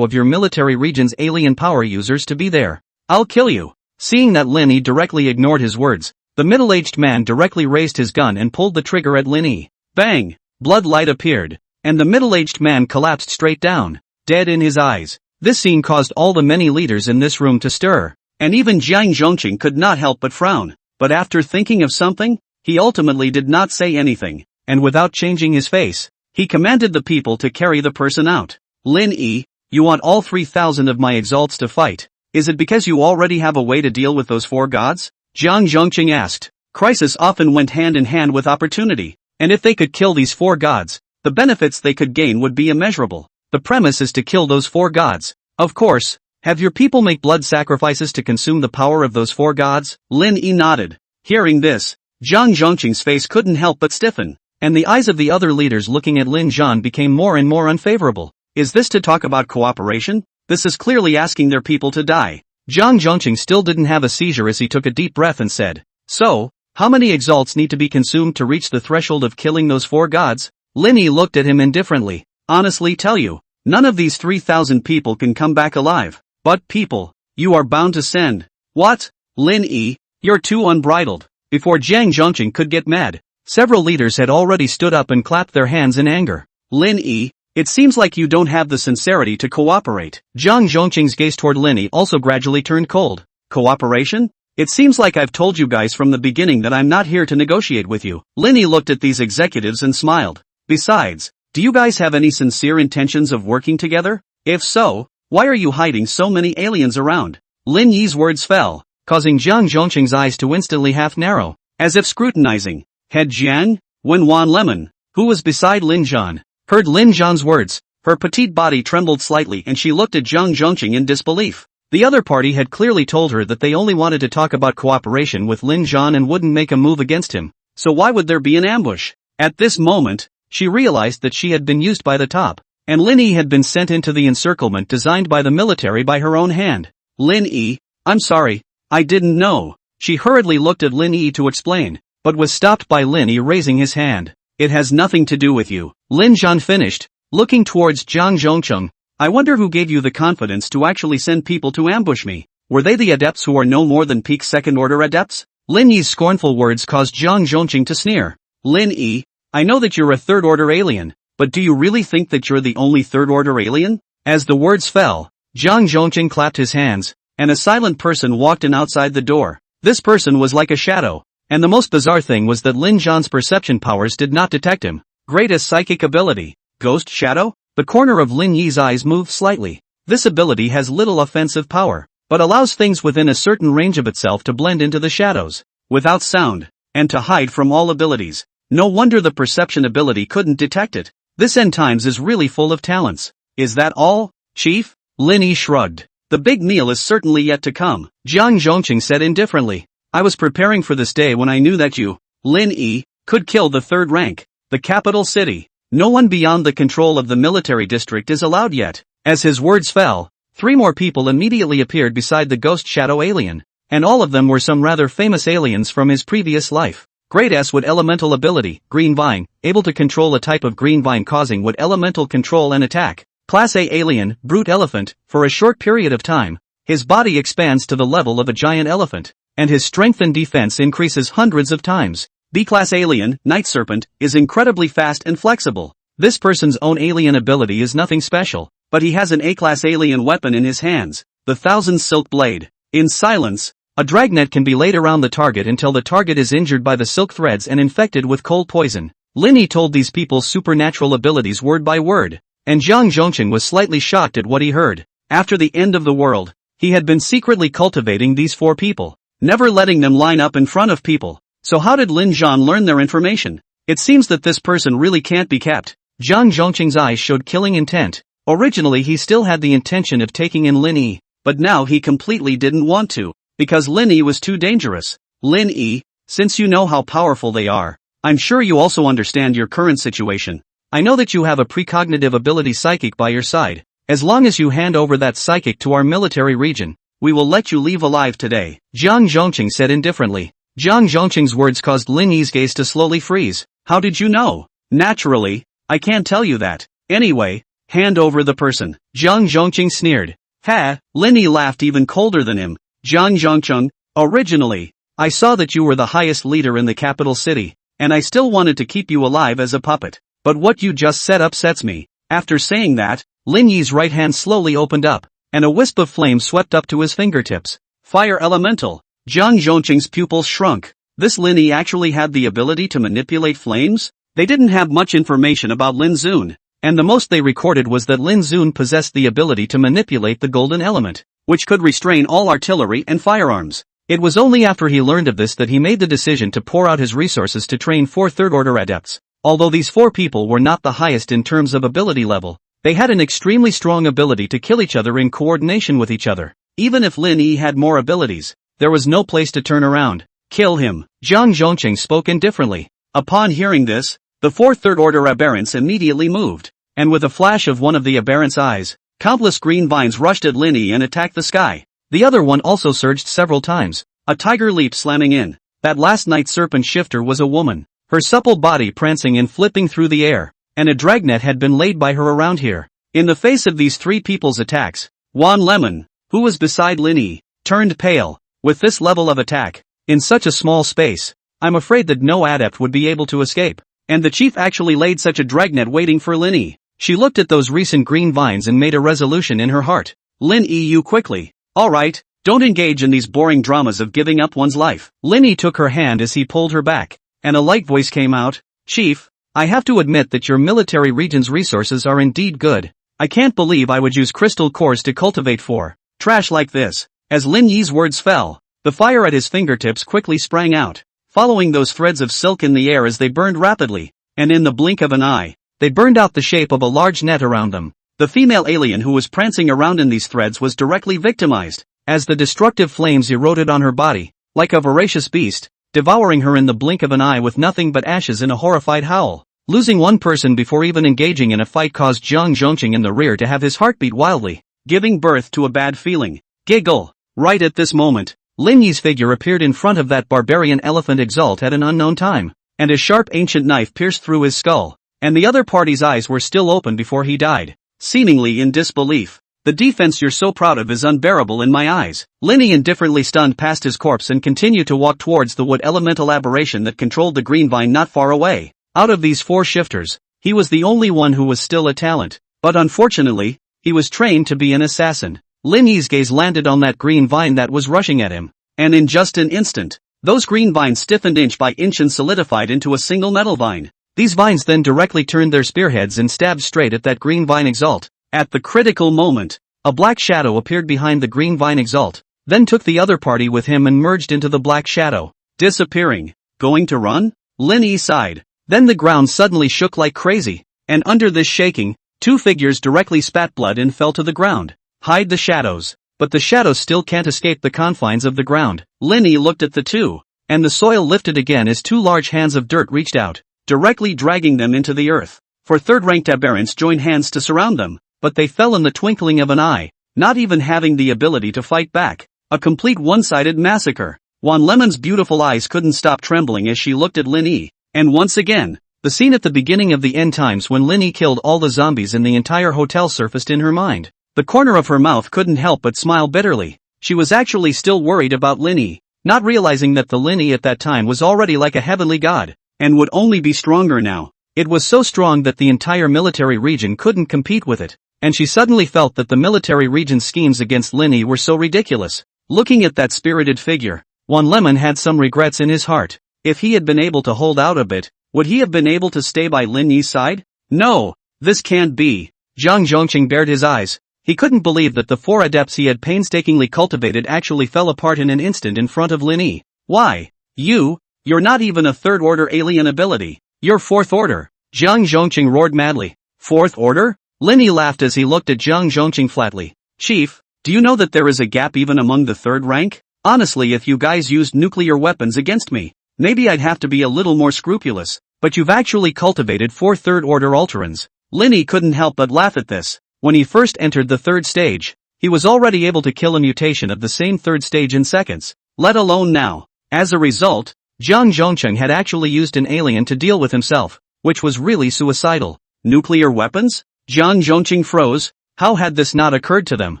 of your military region's alien power users to be there. I'll kill you. Seeing that Lin Yi directly ignored his words, the middle-aged man directly raised his gun and pulled the trigger at Lin Yi. Bang! Blood light appeared, and the middle-aged man collapsed straight down, dead in his eyes. This scene caused all the many leaders in this room to stir, and even Jiang Zhongqing could not help but frown. But after thinking of something, he ultimately did not say anything, and without changing his face, he commanded the people to carry the person out. Lin Yi, you want all 3,000 of my exalts to fight. Is it because you already have a way to deal with those 4 gods? Jiang Zhongqing asked. Crisis often went hand in hand with opportunity, and if they could kill these 4 gods, the benefits they could gain would be immeasurable. The premise is to kill those 4 gods. Of course, have your people make blood sacrifices to consume the power of those 4 gods? Lin Yi nodded. Hearing this, Jiang Zhongqing's face couldn't help but stiffen, and the eyes of the other leaders looking at Lin Zhan became more and more unfavorable. Is this to talk about cooperation? This is clearly asking their people to die. Jiang Zhongqing still didn't have a seizure as he took a deep breath and said, so, how many exalts need to be consumed to reach the threshold of killing those 4 gods? Lin Yi looked at him indifferently. Honestly tell you, none of these 3,000 people can come back alive. But people, you are bound to send. What? Lin Yi, you're too unbridled. Before Jiang Zhongqing could get mad, several leaders had already stood up and clapped their hands in anger. Lin Yi, it seems like you don't have the sincerity to cooperate. Jiang Zhongqing's gaze toward Lin Yi also gradually turned cold. Cooperation? It seems like I've told you guys from the beginning that I'm not here to negotiate with you. Lin Yi looked at these executives and smiled. Besides, do you guys have any sincere intentions of working together? If so, why are you hiding so many aliens around? Lin Yi's words fell, causing Jiang Zhongqing's eyes to instantly half narrow, as if scrutinizing. Had Jiang, Wenwan Lemon, who was beside Lin Zhan, heard Lin Zhan's words, her petite body trembled slightly and she looked at Jiang Zhongqing in disbelief. The other party had clearly told her that they only wanted to talk about cooperation with Lin Zhan and wouldn't make a move against him, so why would there be an ambush? At this moment, she realized that she had been used by the top, and Lin Yi had been sent into the encirclement designed by the military by her own hand. Lin Yi, I'm sorry, I didn't know. She hurriedly looked at Lin Yi to explain, but was stopped by Lin Yi raising his hand. It has nothing to do with you. Lin Zhan finished, looking towards Jiang Zhongqing. I wonder who gave you the confidence to actually send people to ambush me. Were they the adepts who are no more than peak second-order adepts? Lin Yi's scornful words caused Jiang Zhongqing to sneer. Lin Yi, I know that you're a third-order alien, but do you really think that you're the only third-order alien? As the words fell, Jiang Zhongqing clapped his hands, and a silent person walked in outside the door. This person was like a shadow, and the most bizarre thing was that Lin Zhan's perception powers did not detect him. Greatest psychic ability, Ghost Shadow? The corner of Lin Yi's eyes moved slightly. This ability has little offensive power, but allows things within a certain range of itself to blend into the shadows, without sound, and to hide from all abilities. No wonder the perception ability couldn't detect it. This end times is really full of talents. Is that all, Chief? Lin Yi shrugged. The big meal is certainly yet to come. Jiang Zhongqing said indifferently. I was preparing for this day when I knew that you, Lin Yi, could kill the third rank. The capital city. No one beyond the control of the military district is allowed yet. As his words fell, 3 more people immediately appeared beside the ghost shadow alien, and all of them were some rather famous aliens from his previous life. Grade S wood elemental ability, green vine, able to control a type of green vine causing wood elemental control and attack. Class A alien, brute elephant, for a short period of time, his body expands to the level of a giant elephant, and his strength and defense increases hundreds of times. B-class alien, night serpent, is incredibly fast and flexible. This person's own alien ability is nothing special, but he has an A-class alien weapon in his hands, the Thousand Silk Blade. In silence, a dragnet can be laid around the target until the target is injured by the silk threads and infected with cold poison. Lin Yi told these people supernatural abilities word by word, and Zhang Zhongqing was slightly shocked at what he heard. After the end of the world, he had been secretly cultivating these 4 people, never letting them line up in front of people. So how did Lin Zhan learn their information? It seems that this person really can't be kept. Zhang Zhongqing's eyes showed killing intent. Originally he still had the intention of taking in Lin Yi, but now he completely didn't want to, because Lin Yi was too dangerous. Lin Yi, since you know how powerful they are, I'm sure you also understand your current situation. I know that you have a precognitive ability psychic by your side. As long as you hand over that psychic to our military region, we will let you leave alive today, Zhang Zhongqing said indifferently. Zhang Zhongqing's words caused Lin Yi's gaze to slowly freeze. How did you know? Naturally, I can't tell you that. Anyway, hand over the person. Zhang Zhongqing sneered. Ha, Lin Yi laughed even colder than him. Zhang Zhongqing, originally, I saw that you were the highest leader in the capital city, and I still wanted to keep you alive as a puppet. But what you just said upsets me. After saying that, Lin Yi's right hand slowly opened up, and a wisp of flame swept up to his fingertips. Fire elemental. Zhang Zhongqing's pupils shrunk. This Lin Yi actually had the ability to manipulate flames? They didn't have much information about Lin Zun, and the most they recorded was that Lin Zun possessed the ability to manipulate the golden element, which could restrain all artillery and firearms. It was only after he learned of this that he made the decision to pour out his resources to train 4 third-order adepts. Although these 4 people were not the highest in terms of ability level, they had an extremely strong ability to kill each other in coordination with each other. Even if Lin Yi had more abilities, there was no place to turn around. Kill him. Zhang Zhongqing spoke indifferently. Upon hearing this, the 4 third-order aberrants immediately moved, and with a flash of one of the aberrants' eyes, countless green vines rushed at Lin Yi and attacked the sky. The other one also surged several times. A tiger leaped slamming in. That last night serpent shifter was a woman, her supple body prancing and flipping through the air, and a dragnet had been laid by her around here. In the face of these 3 people's attacks, Wan Lemon, who was beside Lin Yi, turned pale. With this level of attack, in such a small space, I'm afraid that no adept would be able to escape. And the chief actually laid such a dragnet waiting for Lin Yi. She looked at those recent green vines and made a resolution in her heart. Lin Yi, you quickly. Alright, don't engage in these boring dramas of giving up one's life. Lin Yi took her hand as he pulled her back, and a light voice came out. Chief, I have to admit that your military region's resources are indeed good. I can't believe I would use crystal cores to cultivate 4 trash like this. As Lin Yi's words fell, the fire at his fingertips quickly sprang out, following those threads of silk in the air as they burned rapidly, and in the blink of an eye, they burned out the shape of a large net around them. The female alien who was prancing around in these threads was directly victimized, as the destructive flames eroded on her body, like a voracious beast, devouring her in the blink of an eye with nothing but ashes in a horrified howl. Losing one person before even engaging in a fight caused Zhang Zhongqing in the rear to have his heart beat wildly, giving birth to a bad feeling. Giggle. Right at this moment, Lin Yi's figure appeared in front of that barbarian elephant exalt at an unknown time, and a sharp ancient knife pierced through his skull, and the other party's eyes were still open before he died, seemingly in disbelief. The defense you're so proud of is unbearable in my eyes. Lin Yi indifferently stunned past his corpse and continued to walk towards the wood elemental aberration that controlled the green vine not far away. Out of these 4 shifters, he was the only one who was still a talent, but unfortunately, he was trained to be an assassin. Lin Yi's gaze landed on that green vine that was rushing at him, and in just an instant, those green vines stiffened inch by inch and solidified into a single metal vine. These vines then directly turned their spearheads and stabbed straight at that green vine exalt. At the critical moment, a black shadow appeared behind the green vine exalt, then took the other party with him and merged into the black shadow, disappearing. Going to run? Lin Yi sighed. Then the ground suddenly shook like crazy, and under this shaking, 2 figures directly spat blood and fell to the ground. Hide the shadows. But the shadows still can't escape the confines of the ground. Lin Yi looked at the 2, and the soil lifted again as 2 large hands of dirt reached out, directly dragging them into the earth. For third-ranked aberrants joined hands to surround them, but they fell in the twinkling of an eye, not even having the ability to fight back. A complete one-sided massacre. Juan Lemon's beautiful eyes couldn't stop trembling as she looked at Lin Yi. And once again, the scene at the beginning of the end times when Lin Yi killed all the zombies in the entire hotel surfaced in her mind. The corner of her mouth couldn't help but smile bitterly. She was actually still worried about Lin Yi, not realizing that the Lin Yi at that time was already like a heavenly god, and would only be stronger now. It was so strong that the entire military region couldn't compete with it, and she suddenly felt that the military region's schemes against Lin Yi were so ridiculous. Looking at that spirited figure, Juan Lemon had some regrets in his heart. If he had been able to hold out a bit, would he have been able to stay by Lin Yi's side? No, this can't be. Zhang Zhongqing bared his eyes. He couldn't believe that the 4 adepts he had painstakingly cultivated actually fell apart in an instant in front of Lin Yi. Why? You're not even a 3rd order alien ability. You're 4th order. Zhang Zhongqing roared madly. 4th order? Lin Yi laughed as he looked at Zhang Zhongqing flatly. Chief, do you know that there is a gap even among the 3rd rank? Honestly, if you guys used nuclear weapons against me, maybe I'd have to be a little more scrupulous, but you've actually cultivated 4 3rd order Ultrans. Lin Yi couldn't help but laugh at this. When he first entered the 3rd stage, he was already able to kill a mutation of the same 3rd stage in seconds, let alone now. As a result, Zhang Zhongqing had actually used an alien to deal with himself, which was really suicidal. Nuclear weapons? Zhang Zhongqing froze. How had this not occurred to them?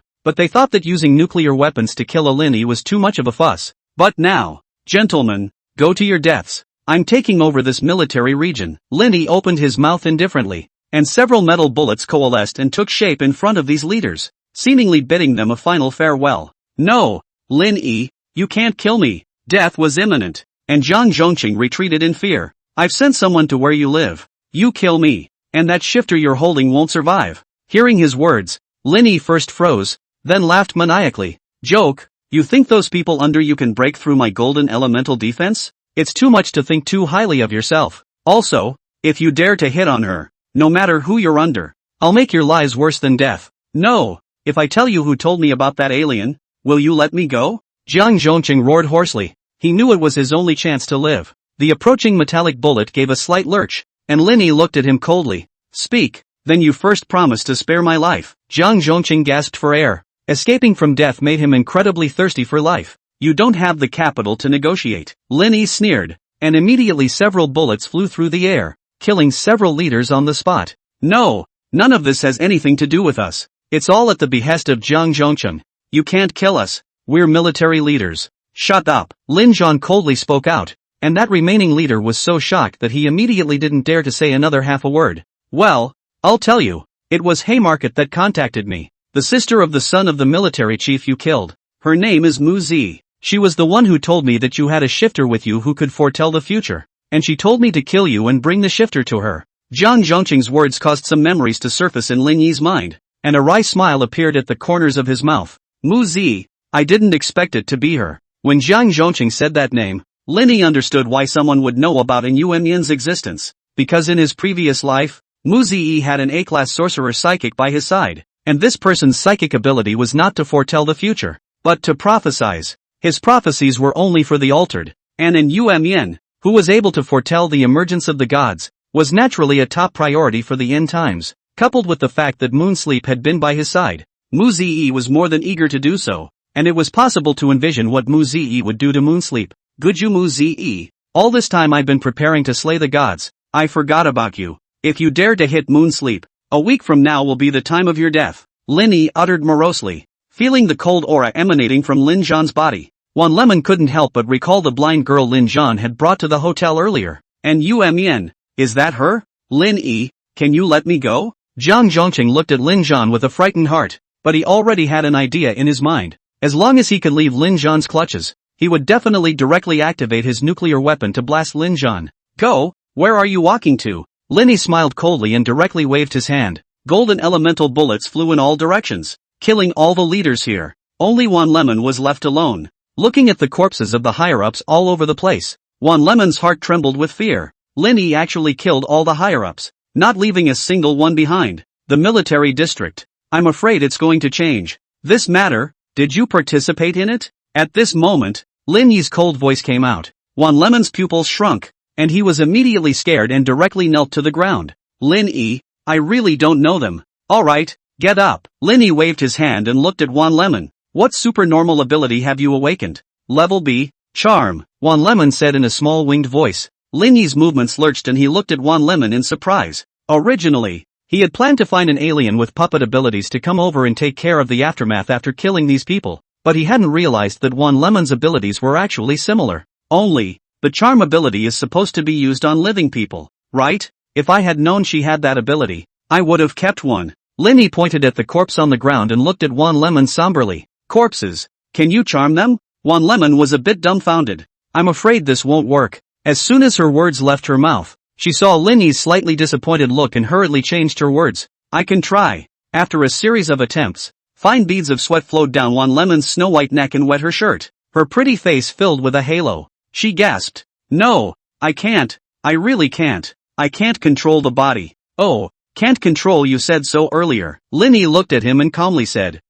But they thought that using nuclear weapons to kill a Lin Yi was too much of a fuss. But now, gentlemen, go to your deaths. I'm taking over this military region. Lin Yi opened his mouth indifferently, and several metal bullets coalesced and took shape in front of these leaders, seemingly bidding them a final farewell. No, Lin Yi, you can't kill me. Death was imminent, and Zhang Zhongqing retreated in fear. I've sent someone to where you live. You kill me, and that shifter you're holding won't survive. Hearing his words, Lin Yi first froze, then laughed maniacally. Joke, you think those people under you can break through my golden elemental defense? It's too much to think too highly of yourself. Also, if you dare to hit on her, no matter who you're under, I'll make your lives worse than death. No, if I tell you who told me about that alien, will you let me go? Zhang Zhongqing roared hoarsely. He knew it was his only chance to live. The approaching metallic bullet gave a slight lurch, and Lin Yi looked at him coldly. Speak, then you first promised to spare my life. Zhang Zhongqing gasped for air. Escaping from death made him incredibly thirsty for life. You don't have the capital to negotiate. Lin Yi sneered, and immediately several bullets flew through the air, killing several leaders on the spot. No, none of this has anything to do with us. It's all at the behest of Zhang Zhongqing. You can't kill us. We're military leaders. Shut up. Lin Zhan coldly spoke out, and that remaining leader was so shocked that he immediately didn't dare to say another half a word. Well, I'll tell you. It was Haymarket that contacted me. The sister of the son of the military chief you killed. Her name is Mu Zi. She was the one who told me that you had a shifter with you who could foretell the future. And she told me to kill you and bring the shifter to her. Zhang Zhongqing's words caused some memories to surface in Lin Yi's mind, and a wry smile appeared at the corners of his mouth. Mu Zi, I didn't expect it to be her. When Zhang Zhongqing said that name, Lin Yi understood why someone would know about An Yuanyan's existence. Because in his previous life, Mu Zi had an A-class sorcerer psychic by his side, and this person's psychic ability was not to foretell the future, but to prophesize. His prophecies were only for the altered, and An Yuanyan, who was able to foretell the emergence of the gods, was naturally a top priority for the end times. Coupled with the fact that Moonsleep had been by his side, Mu Zi was more than eager to do so, and it was possible to envision what Mu Zi would do to Moonsleep. Good you Mu Zi, all this time I've been preparing to slay the gods. I forgot about you. If you dare to hit Moonsleep, a week from now will be the time of your death. Lin Yi uttered morosely, feeling the cold aura emanating from Lin Zhan's body. Juan Lemon couldn't help but recall the blind girl Lin Zhan had brought to the hotel earlier. And Yuan, is that her? Lin Yi, can you let me go? Zhang Zhongqing looked at Lin Zhan with a frightened heart, but he already had an idea in his mind. As long as he could leave Lin Zhan's clutches, he would definitely directly activate his nuclear weapon to blast Lin Zhan. Go, where are you walking to? Lin Yi smiled coldly and directly waved his hand. Golden elemental bullets flew in all directions, killing all the leaders here. Only Juan Lemon was left alone, looking at the corpses of the higher-ups all over the place. Juan Lemon's heart trembled with fear. Lin Yi actually killed all the higher-ups, not leaving a single one behind. The military district. I'm afraid it's going to change. This matter, did you participate in it? At this moment, Lin Yi's cold voice came out. Juan Lemon's pupils shrunk, and he was immediately scared and directly knelt to the ground. Lin Yi, I really don't know them. Alright, get up. Lin Yi waved his hand and looked at Juan Lemon. What supernormal ability have you awakened? Level B. Charm, Juan Lemon said in a small winged voice. Lin Yi's movements lurched and he looked at Juan Lemon in surprise. Originally, he had planned to find an alien with puppet abilities to come over and take care of the aftermath after killing these people, but he hadn't realized that Juan Lemon's abilities were actually similar. Only, the charm ability is supposed to be used on living people, right? If I had known she had that ability, I would have kept one. Lin Yi pointed at the corpse on the ground and looked at Juan Lemon somberly. Corpses, can you charm them? Juan Lemon was a bit dumbfounded. I'm afraid this won't work. As soon as her words left her mouth, she saw Lin Yi's slightly disappointed look and hurriedly changed her words. I can try. After a series of attempts, fine beads of sweat flowed down Juan Lemon's snow-white neck and wet her shirt. Her pretty face filled with a halo. She gasped. No, I can't. I really can't. I can't control the body. Oh, can't control, you said so earlier. Lin Yi looked at him and calmly said.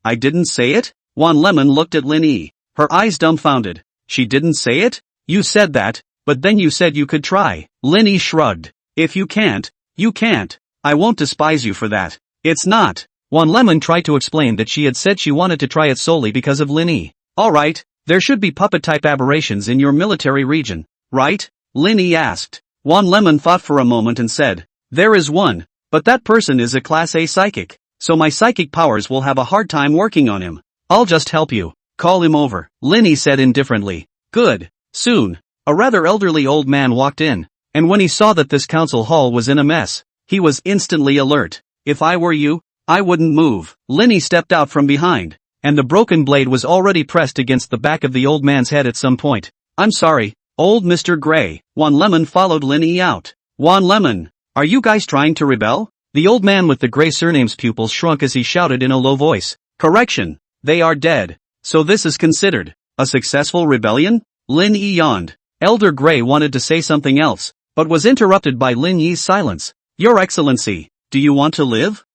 I didn't say it? Juan Lemon looked at Lin Yi, her eyes dumbfounded. She didn't say it? You said that, but then you said you could try. Lin Yi shrugged. If you can't, you can't. I won't despise you for that. It's not. Juan Lemon tried to explain that she had said she wanted to try it solely because of Lin Yi. Alright, there should be puppet-type aberrations in your military region, right? Lin Yi asked. Juan Lemon thought for a moment and said, there is one, but that person is a Class A psychic, so my psychic powers will have a hard time working on him. I'll just help you. Call him over. Lin Yi said indifferently. Good. Soon, a rather elderly old man walked in, and when he saw that this council hall was in a mess, he was instantly alert. If I were you, I wouldn't move. Lin Yi stepped out from behind, and the broken blade was already pressed against the back of the old man's head at some point. I'm sorry, old Mr. Gray. Juan Lemon followed Lin Yi out. Juan Lemon, are you guys trying to rebel? The old man with the gray surname's pupils shrunk as he shouted in a low voice. Correction, they are dead. So this is considered a successful rebellion? Lin Yi yawned. Elder Gray wanted to say something else, but was interrupted by Lin Yi's silence. Your Excellency, do you want to live?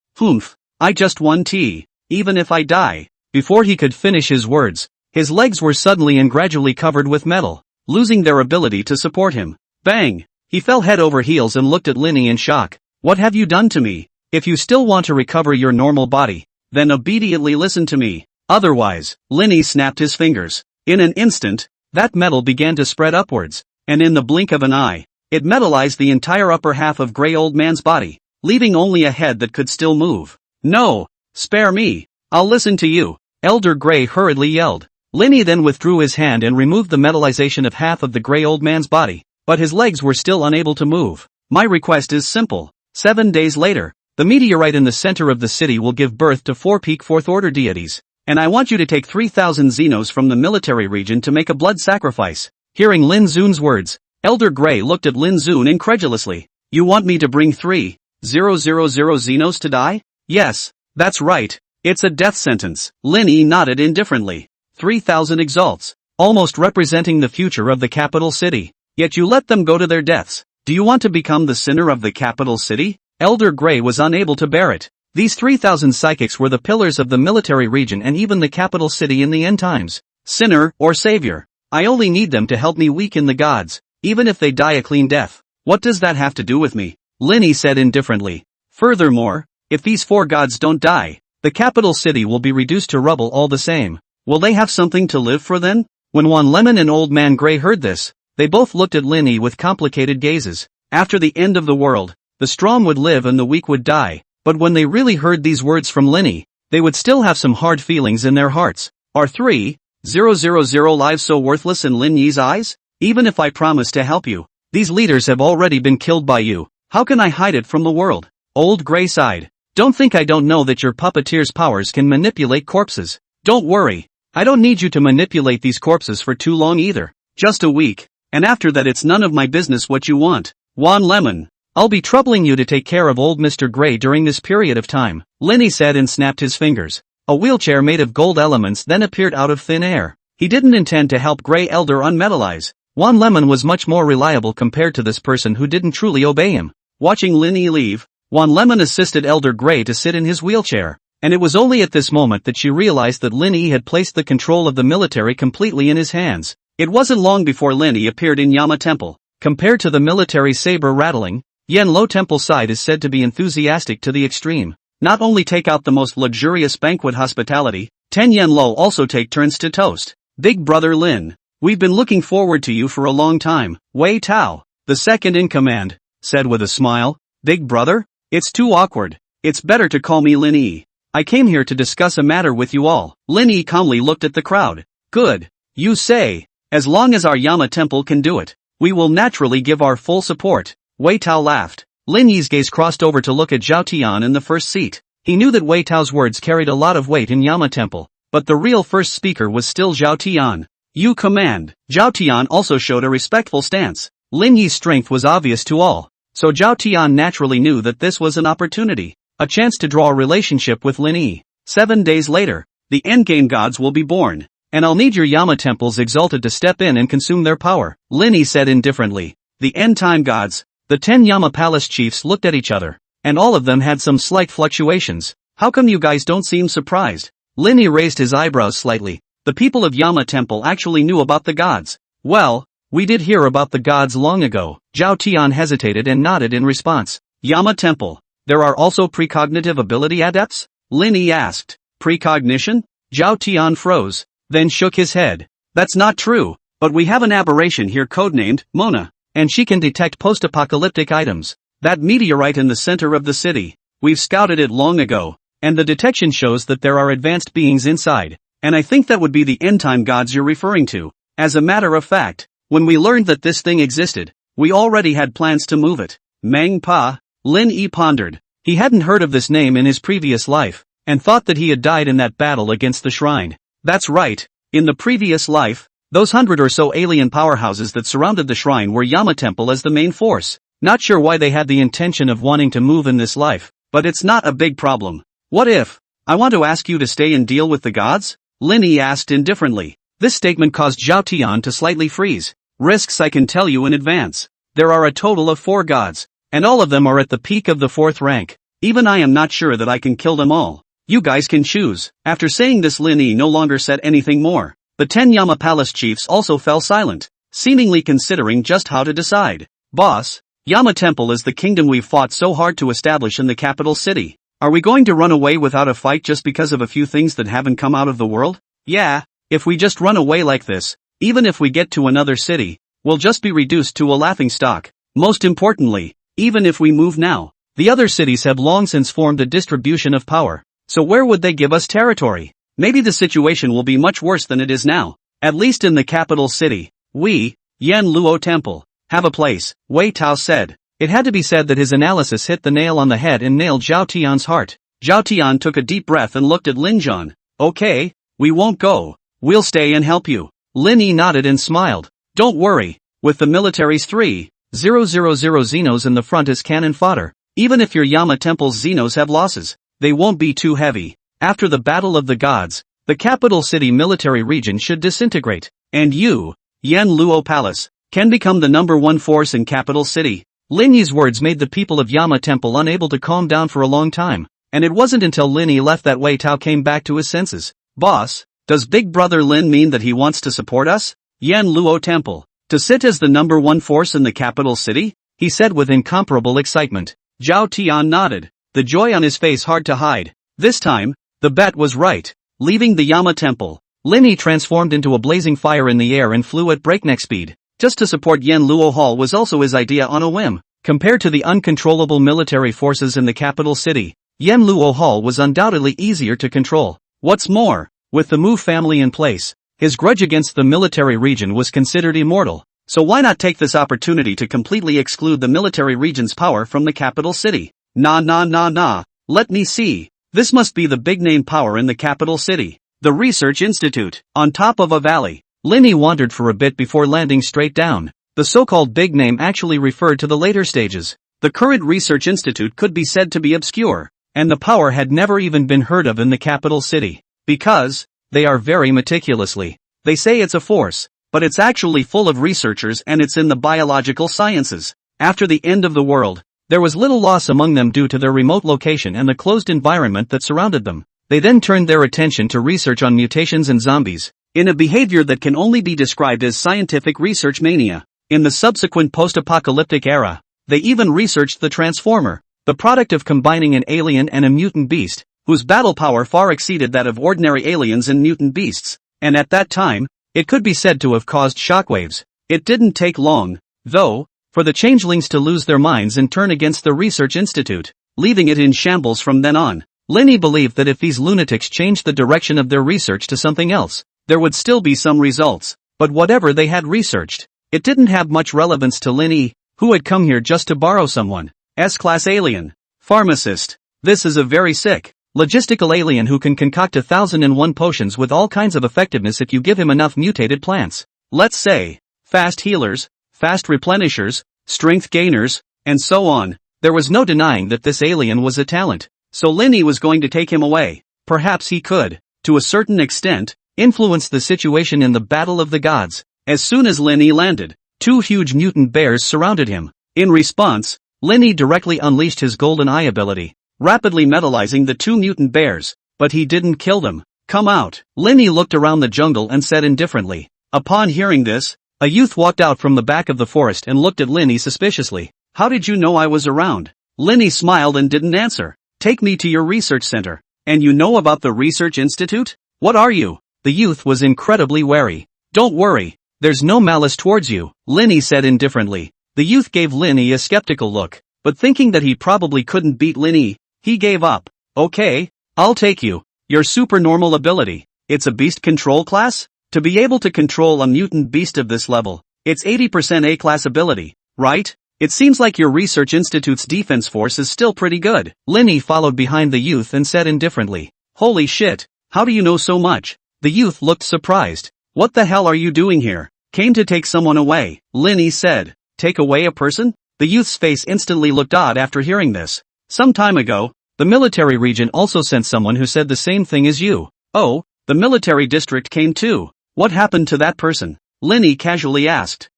I just want tea, even if I die. Before he could finish his words, his legs were suddenly and gradually covered with metal, losing their ability to support him. Bang! He fell head over heels and looked at Lin Yi in shock. What have you done to me? If you still want to recover your normal body, then obediently listen to me. Otherwise, Lin Yi snapped his fingers. In an instant, that metal began to spread upwards, and in the blink of an eye, it metallized the entire upper half of Gray Old Man's body, leaving only a head that could still move. No! Spare me! I'll listen to you! Elder Gray hurriedly yelled. Lin Yi then withdrew his hand and removed the metallization of half of the Gray Old Man's body, but his legs were still unable to move. My request is simple. 7 days later, the meteorite in the center of the city will give birth to 4 peak Fourth Order deities, and I want you to take 3,000 Xenos from the military region to make a blood sacrifice. Hearing Lin Zun's words, Elder Gray looked at Lin Zun incredulously. You want me to bring 3,000 Xenos to die? Yes, that's right. It's a death sentence. Lin Yi nodded indifferently. 3,000 exalts, almost representing the future of the capital city. Yet you let them go to their deaths. Do you want to become the sinner of the capital city? Elder Gray was unable to bear it. These 3,000 psychics were the pillars of the military region and even the capital city in the end times. Sinner or savior. I only need them to help me weaken the gods, even if they die a clean death. What does that have to do with me? Lin Yi said indifferently. Furthermore, if these 4 gods don't die, the capital city will be reduced to rubble all the same. Will they have something to live for then? When Juan Lemon and Old Man Gray heard this, they both looked at Lin Yi with complicated gazes. After the end of the world, the strong would live and the weak would die. But when they really heard these words from Lin Yi, they would still have some hard feelings in their hearts. Are 3,000 lives so worthless in Lin Yi's eyes? Even if I promise to help you, these leaders have already been killed by you. How can I hide it from the world? Old Gray sighed. Don't think I don't know that your puppeteer's powers can manipulate corpses. Don't worry. I don't need you to manipulate these corpses for too long either. Just a week. And after that it's none of my business what you want. Juan Lemon, I'll be troubling you to take care of old Mr. Gray during this period of time. Lin Yi said and snapped his fingers. A wheelchair made of gold elements then appeared out of thin air. He didn't intend to help Gray Elder unmetallize. Juan Lemon was much more reliable compared to this person who didn't truly obey him. Watching Lin Yi leave, Juan Lemon assisted Elder Gray to sit in his wheelchair, and it was only at this moment that she realized that Lin Yi had placed the control of the military completely in his hands. It wasn't long before Lin Yi appeared in Yama Temple. Compared to the military saber rattling, Yen Lo Temple side is said to be enthusiastic to the extreme. Not only take out the most luxurious banquet hospitality, 10 Yen Lo also take turns to toast Big Brother Lin. We've been looking forward to you for a long time. Wei Tao, the second in command, said with a smile. Big brother? It's too awkward. It's better to call me Lin Yi. I came here to discuss a matter with you all. Lin Yi calmly looked at the crowd. Good. You say. As long as our Yama temple can do it, we will naturally give our full support. Wei Tao laughed. Lin Yi's gaze crossed over to look at Zhao Tian in the first seat. He knew that Wei Tao's words carried a lot of weight in Yama temple, but the real first speaker was still Zhao Tian. You command. Zhao Tian also showed a respectful stance. Lin Yi's strength was obvious to all, so Zhao Tian naturally knew that this was an opportunity, a chance to draw a relationship with Lin Yi. 7 days later, the endgame gods will be born, and I'll need your Yama temples exalted to step in and consume their power. Lin Yi said indifferently. The end-time gods. The 10 Yama palace chiefs looked at each other, and all of them had some slight fluctuations. How come you guys don't seem surprised? Lin Yi raised his eyebrows slightly. The people of Yama temple actually knew about the gods. Well, we did hear about the gods long ago. Zhao Tian hesitated and nodded in response. Yama temple. There are also precognitive ability adepts? Lin Yi asked. Precognition? Zhao Tian froze, then shook his head. That's not true, but we have an aberration here codenamed Mona, and she can detect post-apocalyptic items. That meteorite in the center of the city. We've scouted it long ago, and the detection shows that there are advanced beings inside, and I think that would be the end-time gods you're referring to. As a matter of fact, when we learned that this thing existed, we already had plans to move it. Meng Pa, Lin Yi pondered. He hadn't heard of this name in his previous life, and thought that he had died in that battle against the shrine. That's right, in the previous life, those 100 or so alien powerhouses that surrounded the shrine were Yama temple as the main force. Not sure why they had the intention of wanting to move in this life, but it's not a big problem. What if I want to ask you to stay and deal with the gods? Lin Yi asked indifferently. This statement caused Zhao Tian to slightly freeze. Risks, I can tell you in advance. There are a total of 4 gods, and all of them are at the peak of the 4th rank. Even I am not sure that I can kill them all. You guys can choose. After saying this, Lin Yi no longer said anything more. The 10 Yama palace chiefs also fell silent, seemingly considering just how to decide. Boss, Yama temple is the kingdom we've fought so hard to establish in the capital city. Are we going to run away without a fight just because of a few things that haven't come out of the world? Yeah, if we just run away like this, even if we get to another city, we'll just be reduced to a laughingstock. Most importantly, even if we move now, the other cities have long since formed a distribution of power, so where would they give us territory? Maybe the situation will be much worse than it is now, at least in the capital city. We, Yan Luo Temple, have a place, Wei Tao said. It had to be said that his analysis hit the nail on the head and nailed Zhao Tian's heart. Zhao Tian took a deep breath and looked at Lin Zhan. Okay, we won't go. We'll stay and help you. Lin Yi nodded and smiled. Don't worry, with the military's 3,000 Xenos in the front as cannon fodder, even if your Yama Temple's Xenos have losses, they won't be too heavy. After the Battle of the Gods, the capital city military region should disintegrate, and you, Yan Luo Palace, can become the #1 force in capital city. Lin Yi's words made the people of Yama Temple unable to calm down for a long time, and it wasn't until Lin Yi left that Wei Tao came back to his senses. Boss, does Big Brother Lin mean that he wants to support us? Yan Luo Temple, to sit as the #1 force in the capital city? He said with incomparable excitement. Zhao Tian nodded, the joy on his face hard to hide. This time, the bet was right. Leaving the Yama Temple, Lin Yi transformed into a blazing fire in the air and flew at breakneck speed. Just to support Yan Luo Hall was also his idea on a whim. Compared to the uncontrollable military forces in the capital city, Yan Luo Hall was undoubtedly easier to control. What's more, with the Mu family in place, his grudge against the military region was considered immortal. So why not take this opportunity to completely exclude the military region's power from the capital city? Nah. Let me see. This must be the big-name power in the capital city. The Research Institute. On top of a valley, Lin Yi wandered for a bit before landing straight down. The so-called big name actually referred to the later stages. The current Research Institute could be said to be obscure, and the power had never even been heard of in the capital city. Because they are very meticulously. They say it's a force, but it's actually full of researchers and it's in the biological sciences. After the end of the world, there was little loss among them due to their remote location and the closed environment that surrounded them. They then turned their attention to research on mutations and zombies, in a behavior that can only be described as scientific research mania. In the subsequent post-apocalyptic era, they even researched the Transformer, the product of combining an alien and a mutant beast, whose battle power far exceeded that of ordinary aliens and mutant beasts. And at that time, It could be said to have caused shockwaves. It didn't take long, though, for the changelings to lose their minds and turn against the research institute, leaving it in shambles from then on. Linny believed that if these lunatics changed the direction of their research to something else, there would still be some results, but whatever they had researched, it didn't have much relevance to Linny, who had come here just to borrow someone. S-class alien. Pharmacist. This is a very sick, logistical alien who can concoct 1001 potions with all kinds of effectiveness if you give him enough mutated plants. Let's say, fast healers, fast replenishers, strength gainers, and so on. There was no denying that this alien was a talent. So Linny was going to take him away. Perhaps he could, to a certain extent, influence the situation in the Battle of the Gods. As soon as Linny landed, 2 huge mutant bears surrounded him. In response, Linny directly unleashed his golden eye ability, rapidly metallizing the 2 mutant bears, but he didn't kill them. Come out. Linny looked around the jungle and said indifferently. Upon hearing this, a youth walked out from the back of the forest and looked at Linny suspiciously. How did you know I was around? Linny smiled and didn't answer. Take me to your research center. And you know about the research institute? What are you? The youth was incredibly wary. Don't worry, there's no malice towards you, Linny said indifferently. The youth gave Linny a skeptical look, but thinking that he probably couldn't beat Linny, he gave up. Okay, I'll take you. Your supernormal ability. It's a beast control class? To be able to control a mutant beast of this level, it's 80% A-class ability, right? It seems like your research institute's defense force is still pretty good. Linny followed behind the youth and said indifferently. Holy shit, how do you know so much? The youth looked surprised. What the hell are you doing here? Came to take someone away, Linny said. Take away a person? The youth's face instantly looked odd after hearing this. Some time ago, the military region also sent someone who said the same thing as you. Oh, the military district came too. What happened to that person? Linny casually asked.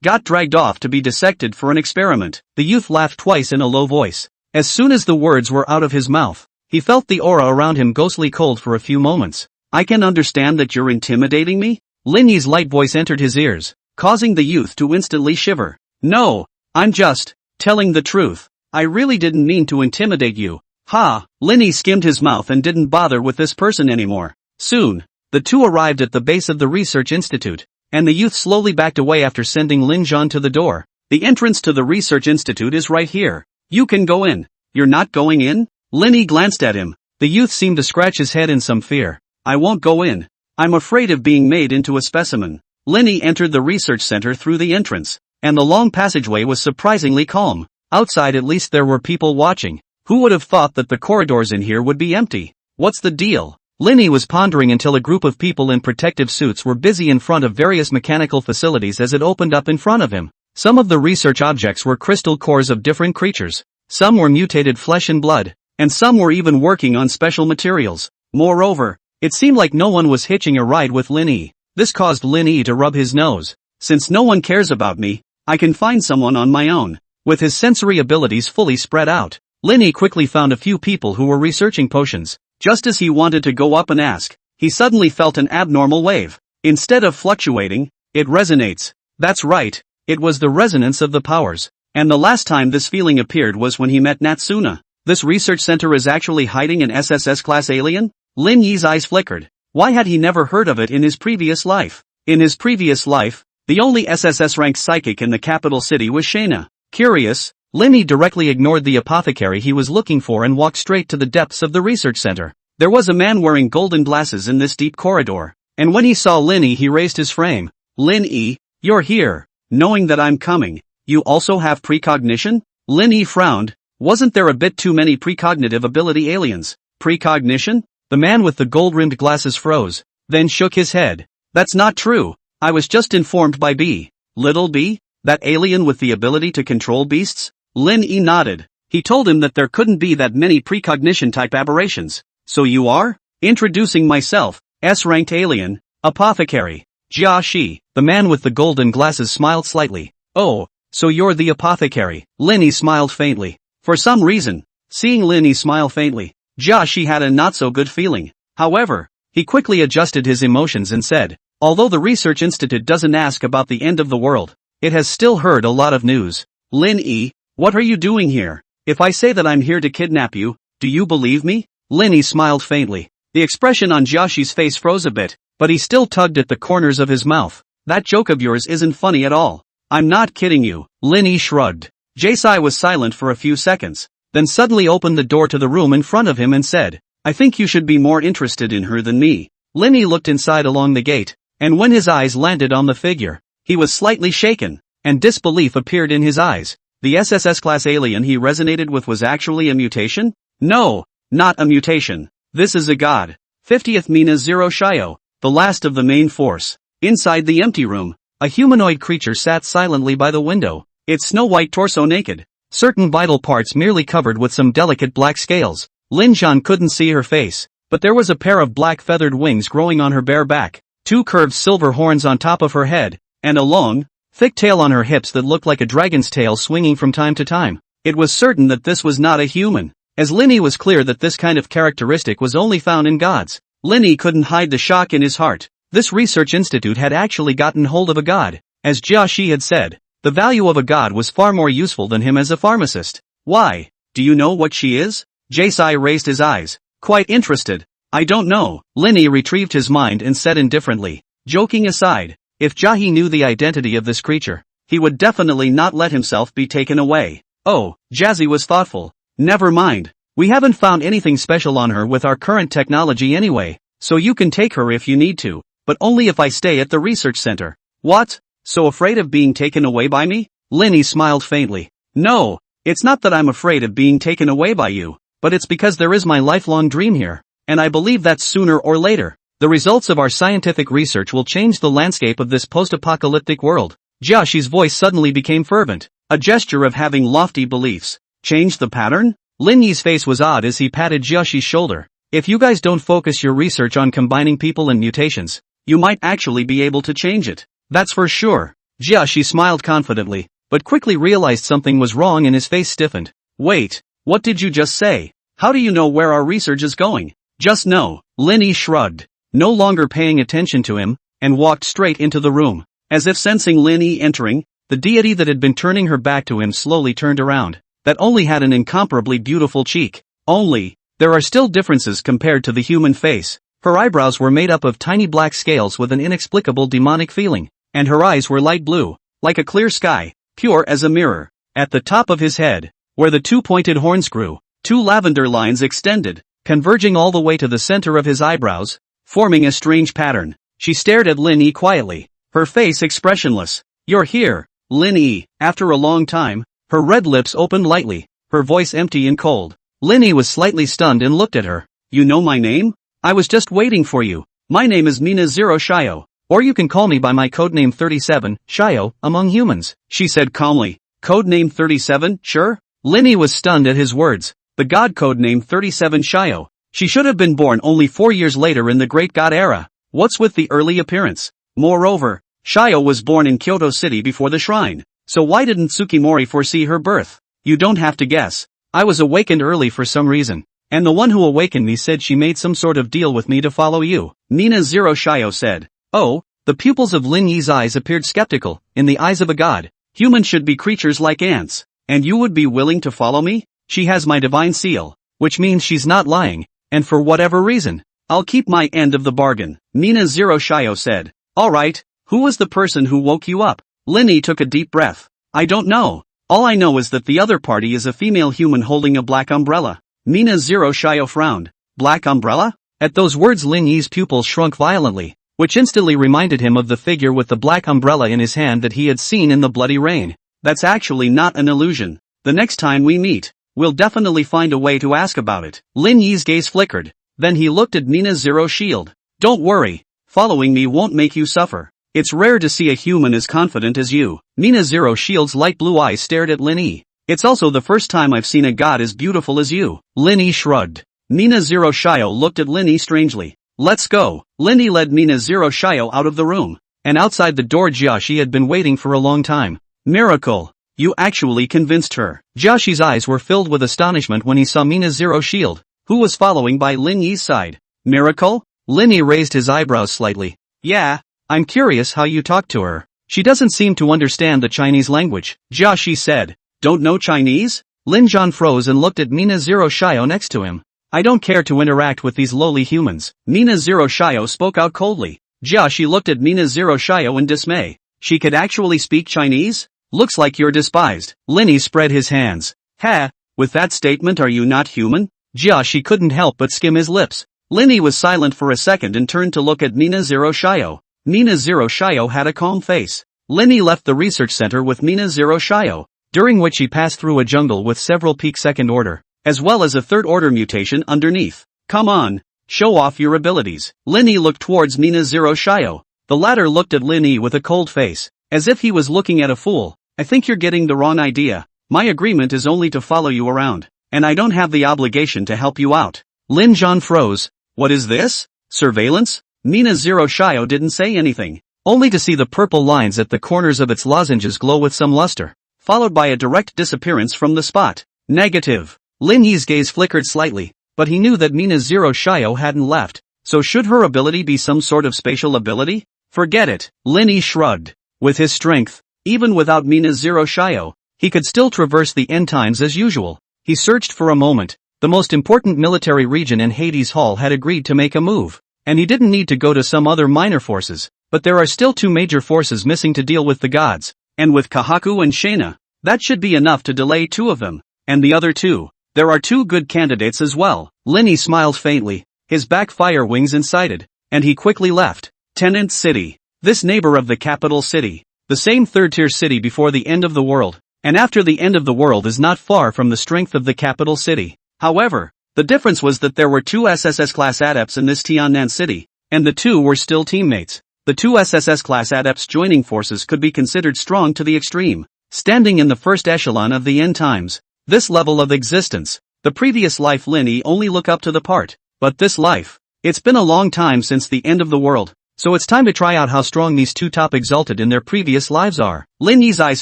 Got dragged off to be dissected for an experiment. The youth laughed twice in a low voice. As soon as the words were out of his mouth, he felt the aura around him ghostly cold for a few moments. I can understand that you're intimidating me? Linny's light voice entered his ears, causing the youth to instantly shiver. No, I'm just telling the truth. I really didn't mean to intimidate you. Ha! Linny skimmed his mouth and didn't bother with this person anymore. Soon, the two arrived at the base of the research institute, and the youth slowly backed away after sending Lin Zhan to the door. The entrance to the research institute is right here. You can go in. You're not going in? Linny glanced at him. The youth seemed to scratch his head in some fear. I won't go in. I'm afraid of being made into a specimen. Linny entered the research center through the entrance, and the long passageway was surprisingly calm. Outside at least there were people watching. Who would have thought that the corridors in here would be empty? What's the deal? Linny was pondering until a group of people in protective suits were busy in front of various mechanical facilities as it opened up in front of him. Some of the research objects were crystal cores of different creatures. Some were mutated flesh and blood, and some were even working on special materials. Moreover, it seemed like no one was hitching a ride with Linny. This caused Linny to rub his nose. Since no one cares about me, I can find someone on my own. With his sensory abilities fully spread out, Linny quickly found a few people who were researching potions. Just as he wanted to go up and ask, he suddenly felt an abnormal wave. Instead of fluctuating, it resonates. That's right, it was the resonance of the powers. And the last time this feeling appeared was when he met Natsuna. This research center is actually hiding an SSS-class alien? Lin Yi's eyes flickered. Why had he never heard of it in his previous life? In his previous life, the only SSS-ranked psychic in the capital city was Shayna. Curious, Linny directly ignored the apothecary he was looking for and walked straight to the depths of the research center. There was a man wearing golden glasses in this deep corridor, and when he saw Linny he raised his frame. Linny, you're here. Knowing that I'm coming, you also have precognition? Linny frowned. Wasn't there a bit too many precognitive ability aliens? Precognition? The man with the gold-rimmed glasses froze, then shook his head. That's not true. I was just informed by B. Little B? That alien with the ability to control beasts? Lin Yi nodded. He told him that there couldn't be that many precognition-type aberrations. So you are? Introducing myself, S-ranked alien, apothecary. Jia Shi. The man with the golden glasses smiled slightly. Oh, so you're the apothecary. Linny smiled faintly. For some reason, seeing Linny smile faintly, Jia Shi had a not-so-good feeling. However, he quickly adjusted his emotions and said, although the research institute doesn't ask about the end of the world, it has still heard a lot of news. Lin Yi, what are you doing here? If I say that I'm here to kidnap you, do you believe me? Linny smiled faintly. The expression on Jia Shi's face froze a bit. but he still tugged at the corners of his mouth. That joke of yours isn't funny at all. I'm not kidding you. Lin Yi shrugged. Jae-sai was silent for a few seconds, then suddenly opened the door to the room in front of him and said, I think you should be more interested in her than me. Lin Yi looked inside along the gate, and when his eyes landed on the figure, he was slightly shaken, and disbelief appeared in his eyes. The SSS class alien he resonated with was actually a mutation? No, not a mutation. This is a god. 50th Mina Zero Shio, the last of the main force. Inside the empty room, a humanoid creature sat silently by the window, its snow-white torso naked, certain vital parts merely covered with some delicate black scales. Lin Zhan couldn't see her face, but there was a pair of black feathered wings growing on her bare back, 2 curved silver horns on top of her head, and a long, thick tail on her hips that looked like a dragon's tail swinging from time to time. It was certain that this was not a human, as Lin Yi was clear that this kind of characteristic was only found in gods. Lin Yi couldn't hide the shock in his heart. This research institute had actually gotten hold of a god. As Jia Shi had said, the value of a god was far more useful than him as a pharmacist. Why? Do you know what she is? Jae-sai raised his eyes, quite interested. I don't know. Lin Yi retrieved his mind and said indifferently, joking aside, if Jia knew the identity of this creature, he would definitely not let himself be taken away. Oh, Jazzy was thoughtful. Never mind. We haven't found anything special on her with our current technology anyway, so you can take her if you need to, but only if I stay at the research center. What? So afraid of being taken away by me? Lin Yi smiled faintly. No, it's not that I'm afraid of being taken away by you, but it's because there is my lifelong dream here, and I believe that sooner or later, the results of our scientific research will change the landscape of this post-apocalyptic world. Jia Shi's voice suddenly became fervent, a gesture of having lofty beliefs. Change the pattern? Lin Yi's face was odd as he patted Jia Shi's shoulder. If you guys don't focus your research on combining people and mutations, you might actually be able to change it. That's for sure. Jia Shi smiled confidently, but quickly realized something was wrong and his face stiffened. Wait, what did you just say? How do you know where our research is going? Just know. Lin Yi shrugged, no longer paying attention to him, and walked straight into the room. As if sensing Lin Yi entering, the deity that had been turning her back to him slowly turned around. That only had an incomparably beautiful cheek. Only, there are still differences compared to the human face. Her eyebrows were made up of tiny black scales with an inexplicable demonic feeling, and her eyes were light blue, like a clear sky, pure as a mirror. At the top of his head, where the 2 pointed horns grew, 2 lavender lines extended, converging all the way to the center of his eyebrows, forming a strange pattern. She stared at Lin Yi quietly, her face expressionless. You're here, Lin Yi. After a long time, her red lips opened lightly, her voice empty and cold. Lin Yi was slightly stunned and looked at her. You know my name? I was just waiting for you. My name is Mina Zero Shio, or you can call me by my codename 37, Shio, among humans, she said calmly. Codename 37, sure? Lin Yi was stunned at his words. The god codename 37 Shio. She should have been born only 4 years later in the Great God era. What's with the early appearance? Moreover, Shio was born in Kyoto City before the shrine. So why didn't Tsukimori foresee her birth? You don't have to guess. I was awakened early for some reason, and the one who awakened me said she made some sort of deal with me to follow you. Mina Zero Shio said. Oh, the pupils of Lin Yi's eyes appeared skeptical. In the eyes of a god, humans should be creatures like ants. And you would be willing to follow me? She has my divine seal, which means she's not lying, and for whatever reason, I'll keep my end of the bargain. Mina Zero Shio said. Alright, who was the person who woke you up? Lin Yi took a deep breath. I don't know. All I know is that the other party is a female human holding a black umbrella. Mina Zero Shio frowned. Black umbrella? At those words Lin Yi's pupils shrunk violently, which instantly reminded him of the figure with the black umbrella in his hand that he had seen in the bloody rain. That's actually not an illusion. The next time we meet, we'll definitely find a way to ask about it. Lin Yi's gaze flickered. Then he looked at Mina Zero Shield. Don't worry. Following me won't make you suffer. It's rare to see a human as confident as you. Mina Zero Shield's light blue eyes stared at Lin Yi. It's also the first time I've seen a god as beautiful as you. Lin Yi shrugged. Mina Zero Shio looked at Lin Yi strangely. Let's go. Lin Yi led Mina Zero Shio out of the room, and outside the door Jia Shi had been waiting for a long time. Miracle. You actually convinced her. Jia Shi's eyes were filled with astonishment when he saw Mina Zero Shield, who was following by Lin Yi's side. Miracle? Lin Yi raised his eyebrows slightly. Yeah. I'm curious how you talk to her. She doesn't seem to understand the Chinese language. Jia Shi said. Don't know Chinese? Lin Zhan froze and looked at Mina Zero Shio next to him. I don't care to interact with these lowly humans. Mina Zero Shio spoke out coldly. She looked at Mina Zero Shio in dismay. She could actually speak Chinese? Looks like you're despised. Linny spread his hands. Ha, with that statement are you not human? She couldn't help but skim his lips. Linny was silent for a second and turned to look at Mina Zero Shio. Mina Zero Shio had a calm face. Linny left the research center with Mina Zero Shio, during which he passed through a jungle with several peak second order, as well as a third order mutation underneath. Come on, show off your abilities. Linny looked towards Mina Zero Shio. The latter looked at Linny with a cold face, as if he was looking at a fool. I think you're getting the wrong idea. My agreement is only to follow you around, and I don't have the obligation to help you out. Lin Zhan froze. What is this? Surveillance? Mina Zero Shio didn't say anything, only to see the purple lines at the corners of its lozenges glow with some luster, followed by a direct disappearance from the spot. Negative. Lin Yi's gaze flickered slightly, but he knew that Mina Zero Shio hadn't left, so should her ability be some sort of spatial ability? Forget it. Lin Yi shrugged. With his strength, even without Mina Zero Shio, he could still traverse the end times as usual. He searched for a moment. The most important military region in Hades Hall had agreed to make a move, and he didn't need to go to some other minor forces, but there are still two major forces missing to deal with the gods, and with Kahaku and Shana, that should be enough to delay two of them, and the other two. There are two good candidates as well. Linny smiled faintly, his backfire wings incited, and he quickly left. Tenant City. This neighbor of the capital city, the same third-tier city before the end of the world, and after the end of the world is not far from the strength of the capital city. However, the difference was that there were two SSS-class adepts in this Tiannan city, and the two were still teammates. The two SSS-class adepts joining forces could be considered strong to the extreme, standing in the first echelon of the end times. This level of existence, the previous life Linny only look up to the part, but this life, it's been a long time since the end of the world, so it's time to try out how strong these two top exalted in their previous lives are. Linny's eyes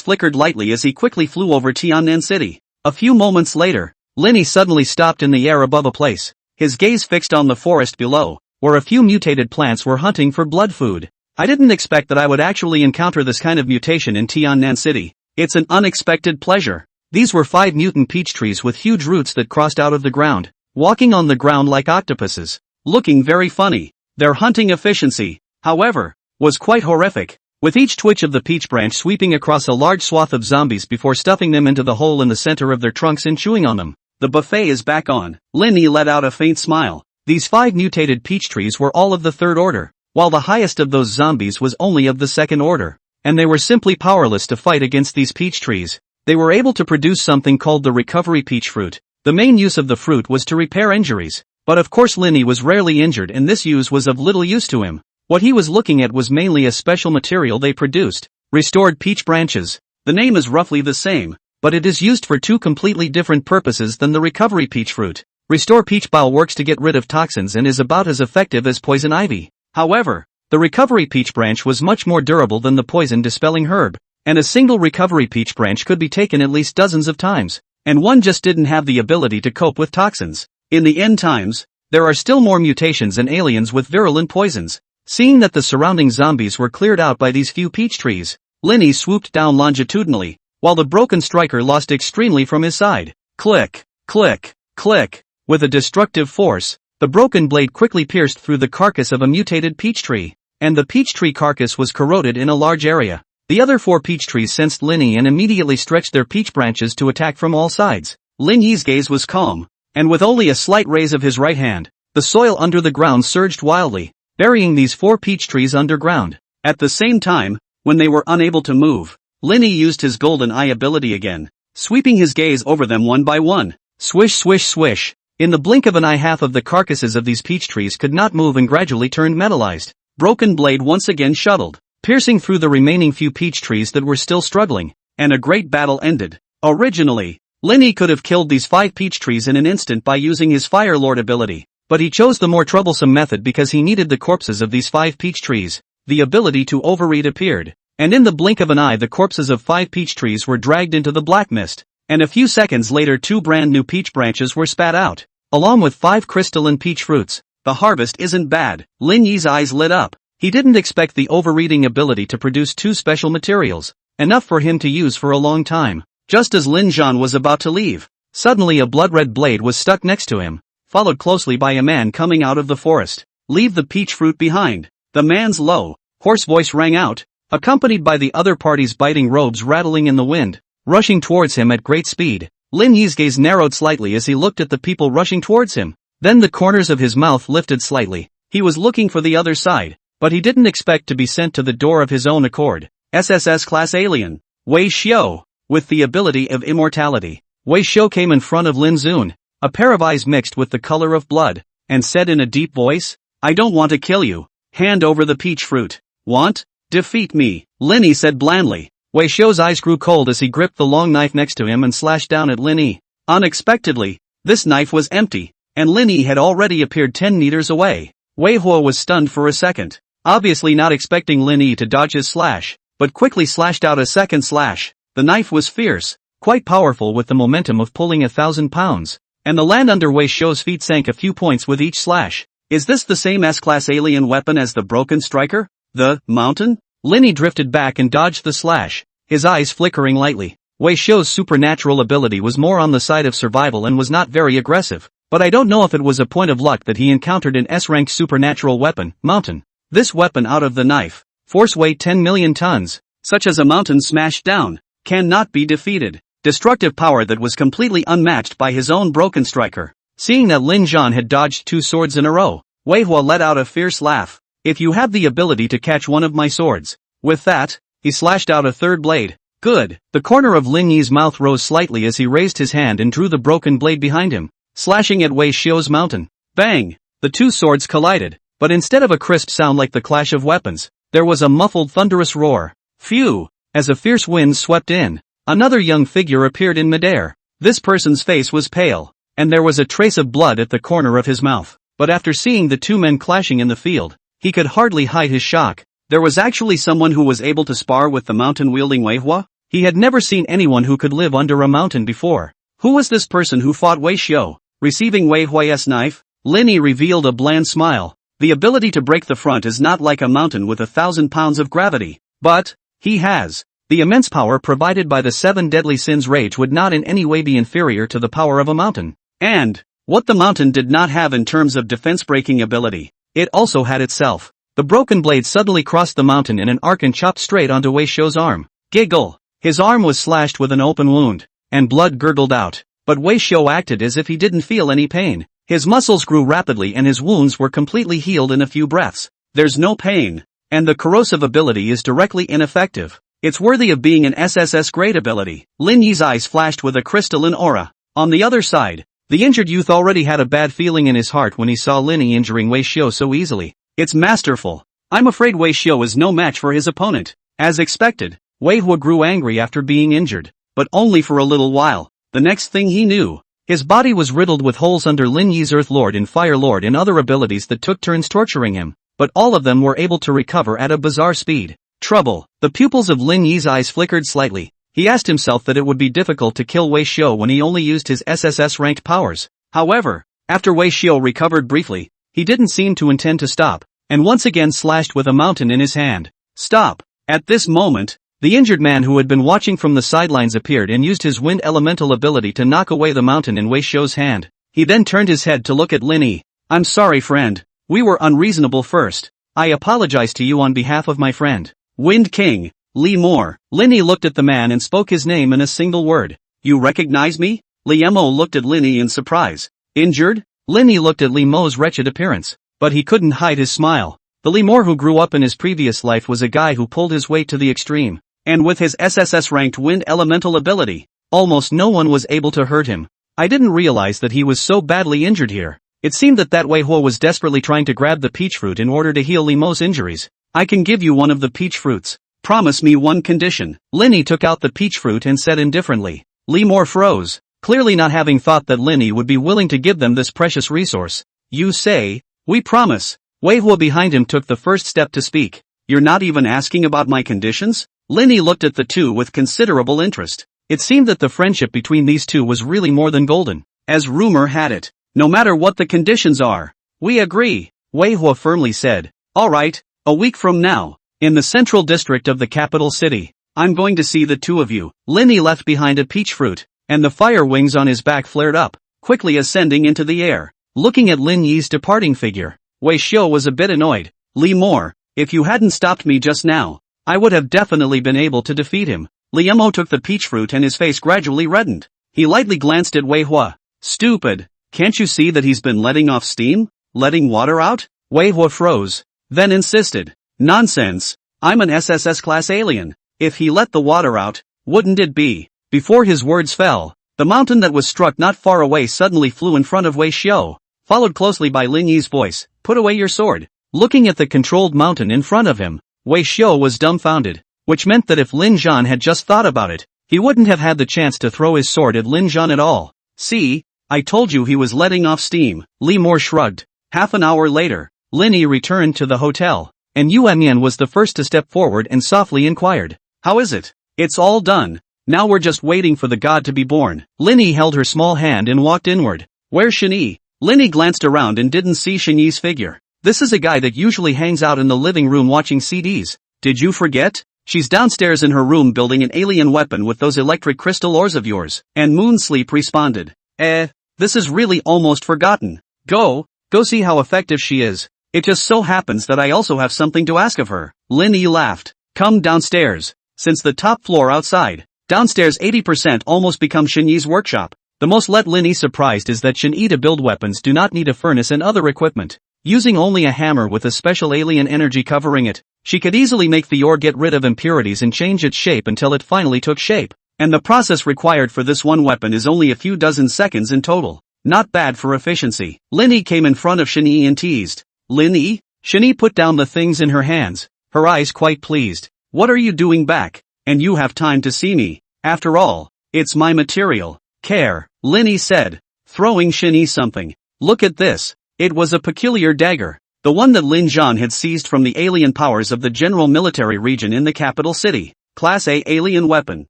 flickered lightly as he quickly flew over Tiannan city. A few moments later, Linny suddenly stopped in the air above a place, his gaze fixed on the forest below, where a few mutated plants were hunting for blood food. I didn't expect that I would actually encounter this kind of mutation in Tiannan city. It's an unexpected pleasure. These were 5 mutant peach trees with huge roots that crossed out of the ground, walking on the ground like octopuses, looking very funny. Their hunting efficiency, however, was quite horrific, with each twitch of the peach branch sweeping across a large swath of zombies before stuffing them into the hole in the center of their trunks and chewing on them. The buffet is back on. Linny let out a faint smile. These 5 mutated peach trees were all of the third order, while the highest of those zombies was only of the second order, and they were simply powerless to fight against these peach trees. They were able to produce something called the recovery peach fruit. The main use of the fruit was to repair injuries, but of course Linny was rarely injured and this use was of little use to him. What he was looking at was mainly a special material they produced, restored peach branches. The name is roughly the same, but it is used for 2 completely different purposes than the recovery peach fruit. Restore peach bile works to get rid of toxins and is about as effective as poison ivy. However, the recovery peach branch was much more durable than the poison dispelling herb, and a single recovery peach branch could be taken at least dozens of times, and one just didn't have the ability to cope with toxins. In the end times, there are still more mutations and aliens with virulent poisons. Seeing that the surrounding zombies were cleared out by these few peach trees, Linny swooped down longitudinally, while the broken striker lost extremely from his side. Click, click, click. With a destructive force, the broken blade quickly pierced through the carcass of a mutated peach tree, and the peach tree carcass was corroded in a large area. The other 4 peach trees sensed Linny and immediately stretched their peach branches to attack from all sides. Lin Yi's gaze was calm, and with only a slight raise of his right hand, the soil under the ground surged wildly, burying these 4 peach trees underground. At the same time, when they were unable to move, Linny used his golden eye ability again, sweeping his gaze over them one by one. Swish swish swish. In the blink of an eye half of the carcasses of these peach trees could not move and gradually turned metallized. Broken blade once again shuttled, piercing through the remaining few peach trees that were still struggling, and a great battle ended. Originally, Linny could have killed these 5 peach trees in an instant by using his Fire Lord ability, but he chose the more troublesome method because he needed the corpses of these 5 peach trees. The ability to overeat appeared, and in the blink of an eye the corpses of 5 peach trees were dragged into the black mist, and a few seconds later 2 brand new peach branches were spat out, along with 5 crystalline peach fruits. The harvest isn't bad. Lin Yi's eyes lit up. He didn't expect the overeating ability to produce 2 special materials, enough for him to use for a long time. Just as Lin Zhan was about to leave, suddenly a blood-red blade was stuck next to him, followed closely by a man coming out of the forest. Leave the peach fruit behind. The man's low, hoarse voice rang out, accompanied by the other party's biting robes rattling in the wind, rushing towards him at great speed. Lin Yi's gaze narrowed slightly as he looked at the people rushing towards him. Then the corners of his mouth lifted slightly. He was looking for the other side, but he didn't expect to be sent to the door of his own accord. SSS class alien, Wei Xiao, with the ability of immortality. Wei Xiao came in front of Lin Zun, a pair of eyes mixed with the color of blood, and said in a deep voice, "I don't want to kill you. Hand over the peach fruit." "Want? Defeat me," Lin Yi said blandly. Wei Xiao's eyes grew cold as he gripped the long knife next to him and slashed down at Lin Yi. Unexpectedly, this knife was empty, and Lin Yi had already appeared 10 meters away. Wei Hua was stunned for a second, obviously not expecting Lin Yi to dodge his slash, but quickly slashed out a second slash. The knife was fierce, quite powerful with the momentum of pulling 1,000 pounds, and the land under Wei Xiao's feet sank a few points with each slash. Is this the same S-class alien weapon as the broken striker? The mountain? Lin Yi drifted back and dodged the slash, his eyes flickering lightly. Wei Xiao's supernatural ability was more on the side of survival and was not very aggressive, but I don't know if it was a point of luck that he encountered an S-rank supernatural weapon, mountain. This weapon out of the knife, force weight 10 million tons, such as a mountain smashed down, cannot be defeated. Destructive power that was completely unmatched by his own broken striker. Seeing that Lin Zhan had dodged 2 swords in a row, Wei Hua let out a fierce laugh. "If you have the ability to catch one of my swords." With that, he slashed out a third blade. "Good." The corner of Lin Yi's mouth rose slightly as he raised his hand and drew the broken blade behind him, slashing at Wei Xiao's mountain. Bang! The 2 swords collided, but instead of a crisp sound like the clash of weapons, there was a muffled thunderous roar. Phew! As a fierce wind swept in, another young figure appeared in midair. This person's face was pale, and there was a trace of blood at the corner of his mouth. But after seeing the 2 men clashing in the field, he could hardly hide his shock. There was actually someone who was able to spar with the mountain-wielding Wei Hua? He had never seen anyone who could live under a mountain before. Who was this person who fought Wei Xiao? Receiving Wei Hua's knife, Lin Yi revealed a bland smile. The ability to break the front is not like a mountain with 1,000 pounds of gravity, but he has. The immense power provided by the 7 deadly sins rage would not in any way be inferior to the power of a mountain. And what the mountain did not have in terms of defense-breaking ability, it also had itself. The broken blade suddenly crossed the mountain in an arc and chopped straight onto Wei Xiao's arm. Giggle! His arm was slashed with an open wound, and blood gurgled out, but Wei Xiao acted as if he didn't feel any pain. His muscles grew rapidly and his wounds were completely healed in a few breaths. There's no pain, and the corrosive ability is directly ineffective. It's worthy of being an SSS grade ability. Lin Yi's eyes flashed with a crystalline aura. On the other side, the injured youth already had a bad feeling in his heart when he saw Lin Yi injuring Wei Xiao so easily. It's masterful. I'm afraid Wei Xiao is no match for his opponent. As expected, Wei Hua grew angry after being injured, but only for a little while. The next thing he knew, his body was riddled with holes under Lin Yi's Earth Lord and Fire Lord and other abilities that took turns torturing him, but all of them were able to recover at a bizarre speed. Trouble. The pupils of Lin Yi's eyes flickered slightly. He asked himself that it would be difficult to kill Wei Xiao when he only used his SSS-ranked powers. However, after Wei Xiao recovered briefly, he didn't seem to intend to stop, and once again slashed with a mountain in his hand. Stop! At this moment, the injured man who had been watching from the sidelines appeared and used his wind elemental ability to knock away the mountain in Wei Xiao's hand. He then turned his head to look at Lin Yi. "I'm sorry, friend. We were unreasonable first. I apologize to you on behalf of my friend, Wind King, Li Moore." Lin Yi looked at the man and spoke his name in a single word. "You recognize me?" Li Mo looked at Lin Yi in surprise. "Injured?" Lin Yi looked at Li Mo's wretched appearance, but he couldn't hide his smile. The Li Moore who grew up in his previous life was a guy who pulled his weight to the extreme, and with his SSS-ranked wind elemental ability, almost no one was able to hurt him. I didn't realize that he was so badly injured here. It seemed that Wei Hua was desperately trying to grab the peach fruit in order to heal Li Mo's injuries. "I can give you one of the peach fruits. Promise me one condition." Lin Yi took out the peach fruit and said indifferently. Li Moore froze, clearly not having thought that Lin Yi would be willing to give them this precious resource. "You say, we promise." Wei Hua behind him took the first step to speak. "You're not even asking about my conditions?" Lin Yi looked at the two with considerable interest. It seemed that the friendship between these two was really more than golden. As rumor had it, no matter what the conditions are, we agree, Wei Hua firmly said. "Alright, a week from now, in the central district of the capital city, I'm going to see the two of you." Lin Yi left behind a peach fruit, and the fire wings on his back flared up, quickly ascending into the air. Looking at Lin Yi's departing figure, Wei Xiao was a bit annoyed. "Li Moore, If you hadn't stopped me just now, I would have definitely been able to defeat him. Liemo took the peach fruit and his face gradually reddened. He lightly glanced at Wei Hua. Stupid. Can't you see that he's been letting off steam? Letting water out? Wei Hua froze. Then insisted. Nonsense. I'm an SSS class alien. If he let the water out, wouldn't it be? Before his words fell, the mountain that was struck not far away suddenly flew in front of Wei Xiao, followed closely by Lin Yi's voice. Put away your sword. Looking at the controlled mountain in front of him, Wei Xiao was dumbfounded, which meant that if Lin Zhan had just thought about it, he wouldn't have had the chance to throw his sword at Lin Zhan at all. See? I told you he was letting off steam. Li Mor shrugged. Half an hour later, Lin Yi returned to the hotel, and Yuan Yan was the first to step forward and softly inquired. How is it? It's all done. Now we're just waiting for the god to be born. Lin Yi held her small hand and walked inward. Where's Shen Yi? Lin Yi glanced around and didn't see Shen Yi's figure. This is a guy that usually hangs out in the living room watching CDs. Did you forget? She's downstairs in her room building an alien weapon with those electric crystal ores of yours. And Moonsleep responded. This is really almost forgotten. Go see how effective she is. It just so happens that I also have something to ask of her. Lin Yi laughed. Come downstairs. Since the top floor outside, downstairs 80% almost becomes Shen Yi's workshop. The most let Lin Yi surprised is that Shen Yi to build weapons do not need a furnace and other equipment. Using only a hammer with a special alien energy covering it, she could easily make the ore get rid of impurities and change its shape until it finally took shape. And the process required for this one weapon is only a few dozen seconds in total. Not bad for efficiency. Lin Yi came in front of Shen Yi and teased. Lin Yi? Shen Yi put down the things in her hands, her eyes quite pleased. What are you doing back? And you have time to see me. After all, it's my material. Care, Lin Yi said, throwing Shen Yi something. Look at this. It was a peculiar dagger, the one that Lin Zhan had seized from the alien powers of the general military region in the capital city. Class A alien weapon.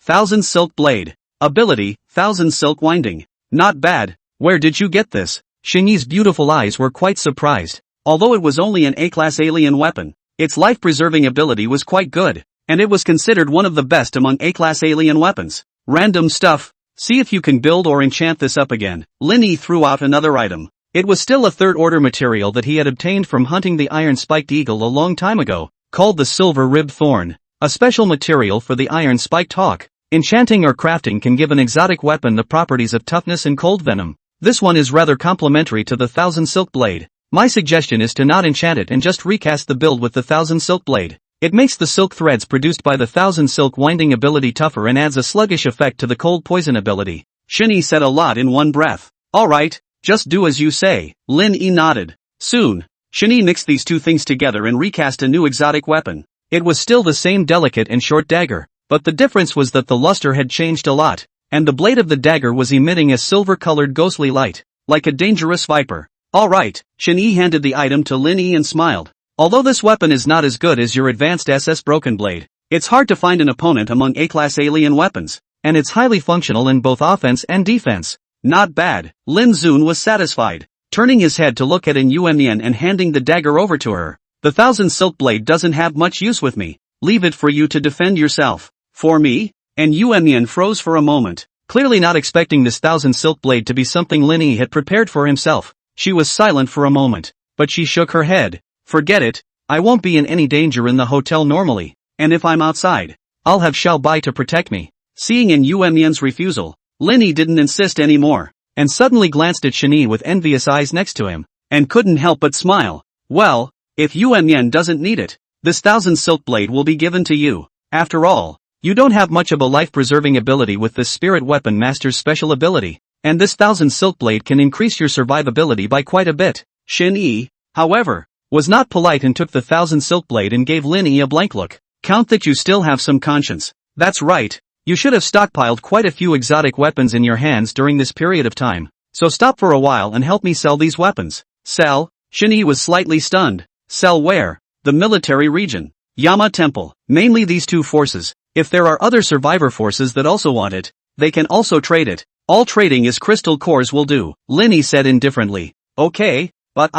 1000 silk blade. Ability, 1000 silk winding. Not bad. Where did you get this? Shen Yi's beautiful eyes were quite surprised. Although it was only an A-class alien weapon, its life-preserving ability was quite good, and it was considered one of the best among A-class alien weapons. Random stuff. See if you can build or enchant this up again. Lin Yi threw out another item. It was still a third-order material that he had obtained from hunting the iron-spiked eagle a long time ago, called the silver-ribbed thorn, a special material for the iron-spiked hawk. Enchanting or crafting can give an exotic weapon the properties of toughness and cold venom. This one is rather complementary to the 1000 silk blade. My suggestion is to not enchant it and just recast the build with the 1000 silk blade. It makes the silk threads produced by the 1000 silk winding ability tougher and adds a sluggish effect to the cold poison ability. Shen Yi said a lot in one breath. Alright. Just do as you say. Lin Yi nodded. Soon, Shen Yi mixed these two things together and recast a new exotic weapon. It was still the same delicate and short dagger, but the difference was that the luster had changed a lot, and the blade of the dagger was emitting a silver-colored ghostly light, like a dangerous viper. Alright, Shen Yi handed the item to Lin Yi and smiled. Although this weapon is not as good as your advanced SS Broken Blade, it's hard to find an opponent among A-class alien weapons, and it's highly functional in both offense and defense. Not bad. Lin Zun was satisfied, turning his head to look at An Yuan Yan and handing the dagger over to her. The 1000 silk blade doesn't have much use with me. Leave it for you to defend yourself. For me? And Yuan Yan froze for a moment, clearly not expecting this 1000 silk blade to be something Lin Yi had prepared for himself. She was silent for a moment, but she shook her head. Forget it. I won't be in any danger in the hotel normally, and if I'm outside, I'll have Xiao Bai to protect me. Seeing An Yuan Yan's refusal, Lin Yi didn't insist anymore, and suddenly glanced at Shen Yi with envious eyes next to him, and couldn't help but smile. Well, if Yuan Yan doesn't need it, this 1000 silk blade will be given to you. After all, you don't have much of a life-preserving ability with this spirit weapon master's special ability, and this 1000 silk blade can increase your survivability by quite a bit. Shen Yi, however, was not polite and took the 1000 silk blade and gave Lin Yi a blank look. Count that you still have some conscience. That's right. You should have stockpiled quite a few exotic weapons in your hands during this period of time, so stop for a while and help me sell these weapons. Sell? Shen Yi was slightly stunned. Sell where? The military region. Yama Temple. Mainly these two forces. If there are other survivor forces that also want it, they can also trade it. All trading is crystal cores will do, Lin Yi said indifferently. Okay, but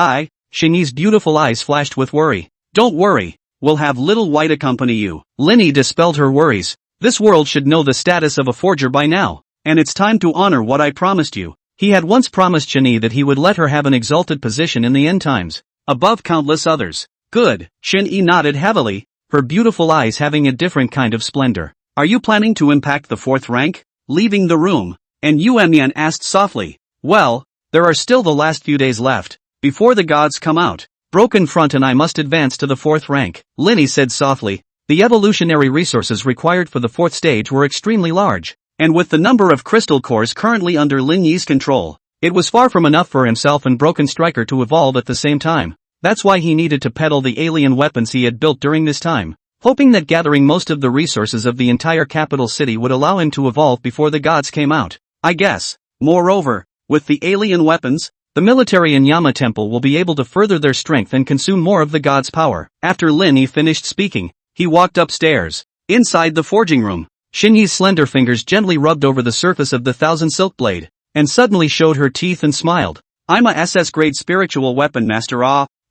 Shen Yi's beautiful eyes flashed with worry. Don't worry, we'll have Little White accompany you. Lin Yi dispelled her worries. This world should know the status of a forger by now, and it's time to honor what I promised you. He had once promised Shen Yi that he would let her have an exalted position in the end times, above countless others. Good. Shin Yi nodded heavily, her beautiful eyes having a different kind of splendor. Are you planning to impact the 4th rank? Leaving the room, and Yu Mian asked softly. Well, there are still the last few days left, before the gods come out. Broken Front and I must advance to the 4th rank, Lin Yi said softly. The evolutionary resources required for the 4th stage were extremely large, and with the number of crystal cores currently under Lin Yi's control, it was far from enough for himself and Broken Striker to evolve at the same time. That's why he needed to peddle the alien weapons he had built during this time, hoping that gathering most of the resources of the entire capital city would allow him to evolve before the gods came out, I guess. Moreover, with the alien weapons, the military in Yama Temple will be able to further their strength and consume more of the gods' power. After Lin Yi finished speaking, he walked upstairs. Inside the forging room, Shin Yi's slender fingers gently rubbed over the surface of the 1000 silk blade, and suddenly showed her teeth and smiled. I'm a SS grade spiritual weapon master.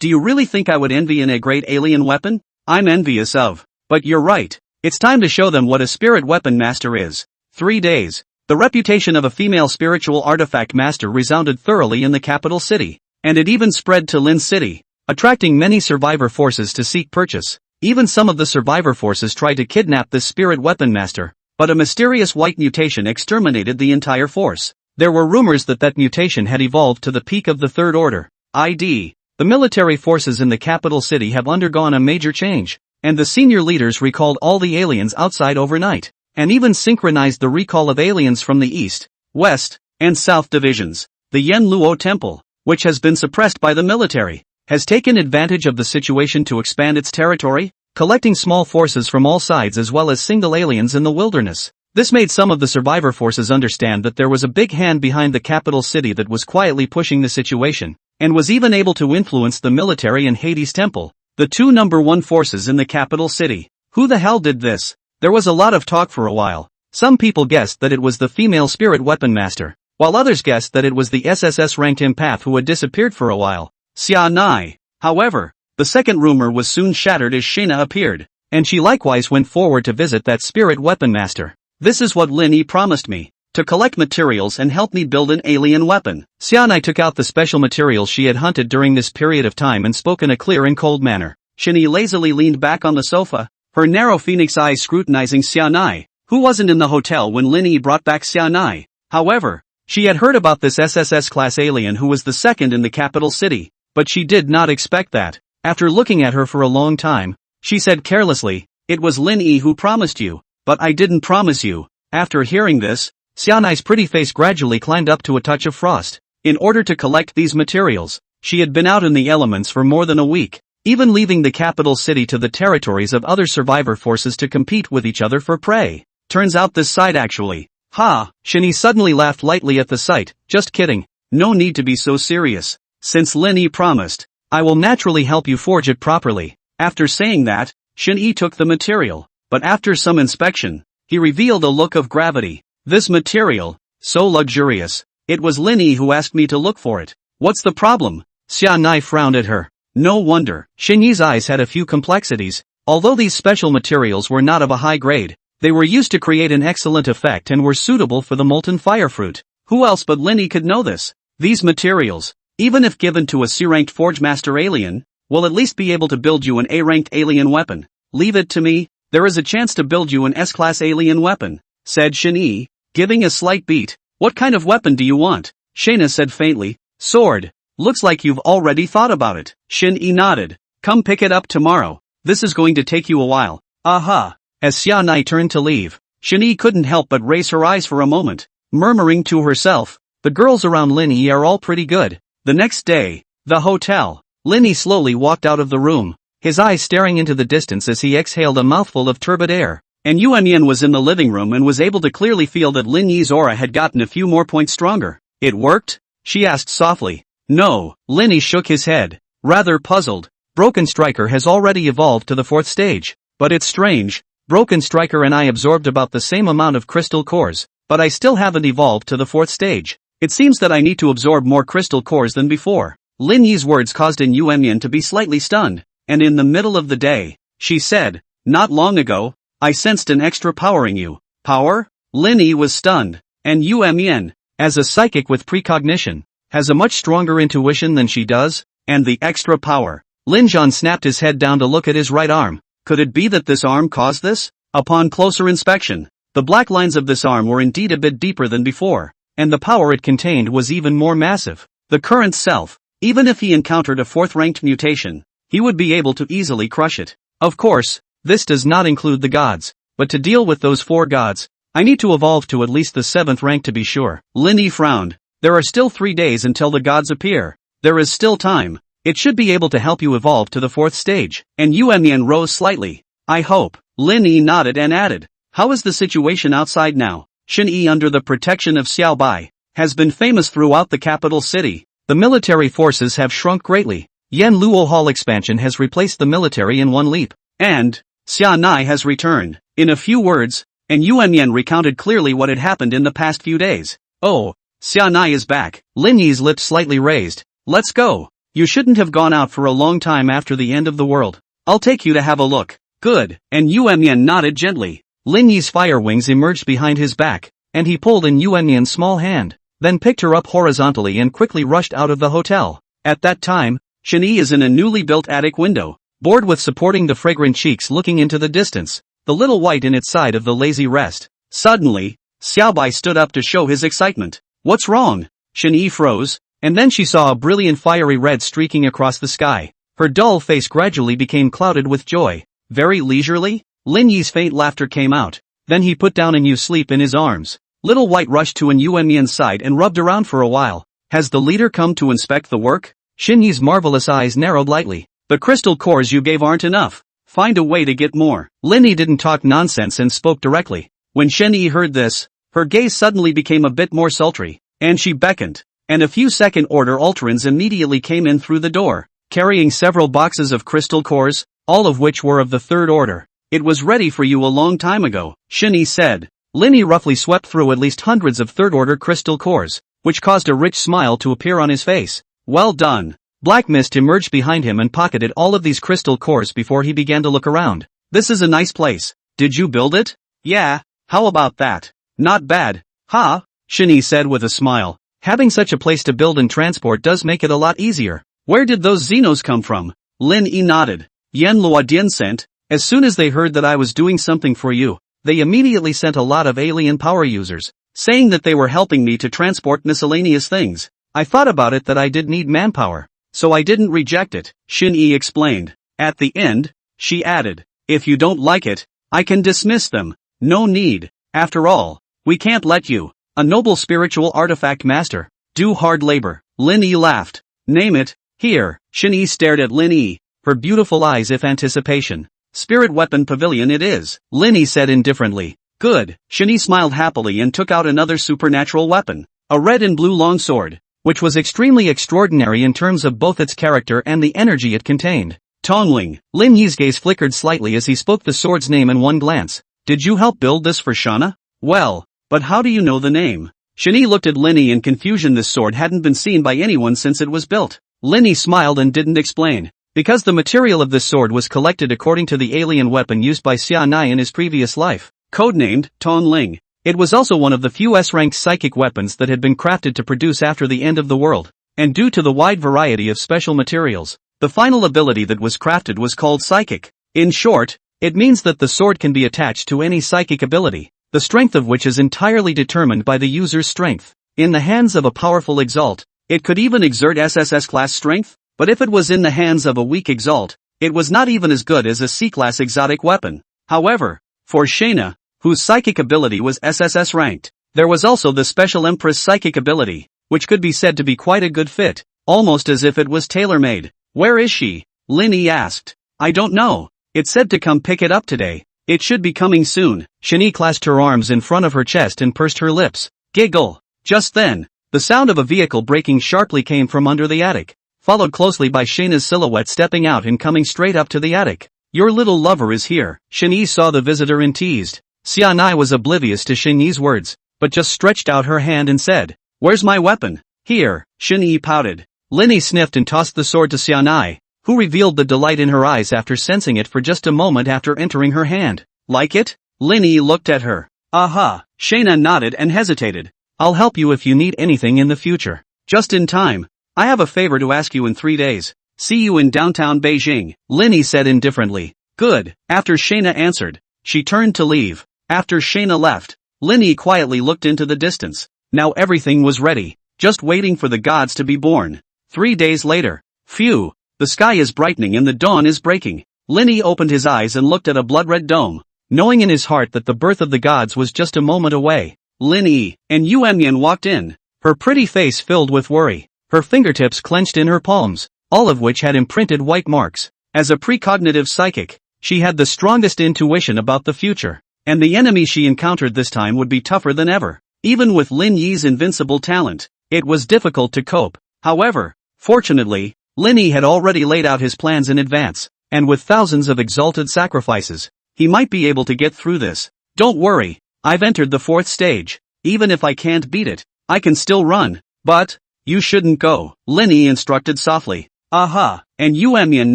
Do you really think I would envy in a great alien weapon? I'm envious of. But you're right. It's time to show them what a spirit weapon master is. 3 days. The reputation of a female spiritual artifact master resounded thoroughly in the capital city, and it even spread to Lin City, attracting many survivor forces to seek purchase. Even some of the survivor forces tried to kidnap this spirit weapon master, but a mysterious white mutation exterminated the entire force. There were rumors that that mutation had evolved to the peak of the Third Order. ID. The military forces in the capital city have undergone a major change, and the senior leaders recalled all the aliens outside overnight, and even synchronized the recall of aliens from the East, West, and South divisions. The Yen Luo Temple, which has been suppressed by the military, has taken advantage of the situation to expand its territory, collecting small forces from all sides as well as single aliens in the wilderness. This made some of the survivor forces understand that there was a big hand behind the capital city that was quietly pushing the situation, and was even able to influence the military and Hades Temple, the two #1 forces in the capital city. Who the hell did this? There was a lot of talk for a while. Some people guessed that it was the female spirit weapon master, while others guessed that it was the SSS ranked empath who had disappeared for a while. Xia Nai. However, the second rumor was soon shattered as Shayna appeared, and she likewise went forward to visit that spirit weapon master. This is what Lin Yi promised me, to collect materials and help me build an alien weapon. Xianai took out the special materials she had hunted during this period of time and spoke in a clear and cold manner. Shin Yi lazily leaned back on the sofa, her narrow phoenix eyes scrutinizing Xianai, who wasn't in the hotel when Lin Yi brought back Xianai. However, she had heard about this SSS-class alien who was the second in the capital city, but she did not expect that. After looking at her for a long time, she said carelessly, "It was Lin Yi who promised you, but I didn't promise you." After hearing this, Xianai's pretty face gradually climbed up to a touch of frost. In order to collect these materials, she had been out in the elements for more than a week, even leaving the capital city to the territories of other survivor forces to compete with each other for prey. Turns out this side actually. Ha! Shin Yi suddenly laughed lightly at the sight. Just kidding. No need to be so serious. Since Lin Yi promised, I will naturally help you forge it properly. After saying that, Shin Yi took the material, but after some inspection, he revealed a look of gravity. This material, so luxurious, it was Lin Yi who asked me to look for it. What's the problem? Xia Nai frowned at her. No wonder. Shin Yi's eyes had a few complexities. Although these special materials were not of a high grade, they were used to create an excellent effect and were suitable for the molten fire fruit. Who else but Lin Yi could know this? These materials, even if given to a C-ranked Forge Master alien, will at least be able to build you an A-ranked alien weapon. Leave it to me, there is a chance to build you an S-class alien weapon, said Shin Yi, giving a slight beat. What kind of weapon do you want? Shayna said faintly. Sword. Looks like you've already thought about it. Shin Yi nodded. Come pick it up tomorrow. This is going to take you a while. Aha. As Xia Nai turned to leave, Shin Yi couldn't help but raise her eyes for a moment, murmuring to herself, the girls around Lin Yi are all pretty good. The next day, the hotel. Lin Yi slowly walked out of the room, his eyes staring into the distance as he exhaled a mouthful of turbid air. And Yuan Yin was in the living room and was able to clearly feel that Lin Yi's aura had gotten a few more points stronger. It worked? She asked softly. No, Lin Yi shook his head, rather puzzled. Broken Striker has already evolved to the 4th stage. But it's strange, Broken Striker and I absorbed about the same amount of crystal cores, but I still haven't evolved to the 4th stage. It seems that I need to absorb more crystal cores than before. Lin Yi's words caused Yuan Yin to be slightly stunned, and in the middle of the day, she said, not long ago, I sensed an extra power in you. Power? Lin Yi was stunned, and Yuan Yin, as a psychic with precognition, has a much stronger intuition than she does, and the extra power. Lin Zhan snapped his head down to look at his right arm. Could it be that this arm caused this? Upon closer inspection, the black lines of this arm were indeed a bit deeper than before, and the power it contained was even more massive. The current self, even if he encountered a 4th-ranked mutation, he would be able to easily crush it. Of course, this does not include the gods, but to deal with those 4 gods, I need to evolve to at least the 7th rank to be sure. Lin Yi frowned. There are still 3 days until the gods appear. There is still time. It should be able to help you evolve to the 4th stage. And Yuan rose slightly. I hope. Lin Yi nodded and added. How is the situation outside now? Shen Yi, under the protection of Xiao Bai, has been famous throughout the capital city. The military forces have shrunk greatly. Yan Luo Hall expansion has replaced the military in one leap. And Xia Nai has returned. In a few words, and Yuan recounted clearly what had happened in the past few days. Oh, Xia Nai is back. Lin Yi's lips slightly raised. Let's go. You shouldn't have gone out for a long time after the end of the world. I'll take you to have a look. Good. And Yuan nodded gently. Lin Yi's fire wings emerged behind his back, and he pulled in Yuan's small hand, then picked her up horizontally and quickly rushed out of the hotel. At that time, Shen Yi is in a newly built attic window, bored with supporting the fragrant cheeks looking into the distance, the little white in its side of the lazy rest. Suddenly, Xiao Bai stood up to show his excitement. What's wrong? Shen Yi froze, and then she saw a brilliant fiery red streaking across the sky. Her dull face gradually became clouded with joy. Very leisurely, Lin Yi's faint laughter came out. Then he put down Yu Sleep in his arms. Little White rushed to Yuan's side and rubbed around for a while. Has the leader come to inspect the work? Shen Yi's marvelous eyes narrowed lightly. The crystal cores you gave aren't enough. Find a way to get more. Lin Yi didn't talk nonsense and spoke directly. When Shen Yi heard this, her gaze suddenly became a bit more sultry, and she beckoned. And a few second-order Ultrans immediately came in through the door, carrying several boxes of crystal cores, all of which were of the 3rd order. It was ready for you a long time ago, Shen Yi said. Lin Yi roughly swept through at least hundreds of 3rd-order crystal cores, which caused a rich smile to appear on his face. Well done. Black mist emerged behind him and pocketed all of these crystal cores before he began to look around. This is a nice place. Did you build it? Yeah, how about that? Not bad. Huh? Shen Yi said with a smile. Having such a place to build and transport does make it a lot easier. Where did those Xenos come from? Lin Yi nodded. Yan Luodian sent. As soon as they heard that I was doing something for you, they immediately sent a lot of alien power users, saying that they were helping me to transport miscellaneous things. I thought about it that I did need manpower, so I didn't reject it, Shen Yi explained. At the end, she added, if you don't like it, I can dismiss them. No need. After all, we can't let you, a noble spiritual artifact master, do hard labor. Lin Yi laughed. Name it. Here. Shen Yi stared at Lin Yi, her beautiful eyes if anticipation. Spirit weapon pavilion it is, Lin Yi said indifferently. Good. Shen Yi smiled happily and took out another supernatural weapon, a red and blue longsword, which was extremely extraordinary in terms of both its character and the energy it contained. Tongling. Lin Yi's gaze flickered slightly as he spoke the sword's name in one glance. Did you help build this for Shana? Well, but how do you know the name? Shen Yi looked at Lin Yi in confusion. This sword hadn't been seen by anyone since it was built. Lin Yi smiled and didn't explain. Because the material of this sword was collected according to the alien weapon used by Xia Nai in his previous life, codenamed Tongling. It was also one of the few S-ranked psychic weapons that had been crafted to produce after the end of the world, and due to the wide variety of special materials, the final ability that was crafted was called psychic. In short, it means that the sword can be attached to any psychic ability, the strength of which is entirely determined by the user's strength. In the hands of a powerful exalt, it could even exert SSS class strength, but if it was in the hands of a weak exalt, it was not even as good as a C-class exotic weapon. However, for Shana, whose psychic ability was SSS ranked, there was also the special Empress psychic ability, which could be said to be quite a good fit, almost as if it was tailor-made. Where is she? Lin Yi asked. I don't know. It said to come pick it up today. It should be coming soon. Shen Yi clasped her arms in front of her chest and pursed her lips. Giggle. Just then, the sound of a vehicle braking sharply came from under the attic, followed closely by Shana's silhouette stepping out and coming straight up to the attic. Your little lover is here. Shen Yi saw the visitor and teased. Xia Nai was oblivious to Shen Yi's words, but just stretched out her hand and said, Where's my weapon? Here. Shen Yi pouted. Lin Yi sniffed and tossed the sword to Xia Nai, who revealed the delight in her eyes after sensing it for just a moment after entering her hand. Like it? Lin Yi looked at her. Aha. Shana nodded and hesitated. I'll help you if you need anything in the future. Just in time. I have a favor to ask you in 3 days. See you in downtown Beijing, Linny said indifferently. Good. After Shayna answered, she turned to leave. After Shayna left, Linny quietly looked into the distance. Now everything was ready, just waiting for the gods to be born. 3 days later. Phew, the sky is brightening and the dawn is breaking. Linny opened his eyes and looked at a blood-red dome, knowing in his heart that the birth of the gods was just a moment away. Linny and Yuanyan walked in, her pretty face filled with worry, her fingertips clenched in her palms, all of which had imprinted white marks. As a precognitive psychic, she had the strongest intuition about the future, and the enemy she encountered this time would be tougher than ever. Even with Lin Yi's invincible talent, it was difficult to cope. However, fortunately, Lin Yi had already laid out his plans in advance, and with thousands of exalted sacrifices, he might be able to get through this. Don't worry, I've entered the 4th stage. Even if I can't beat it, I can still run. But, you shouldn't go, Lin Yi instructed softly. Aha, and Yuanyan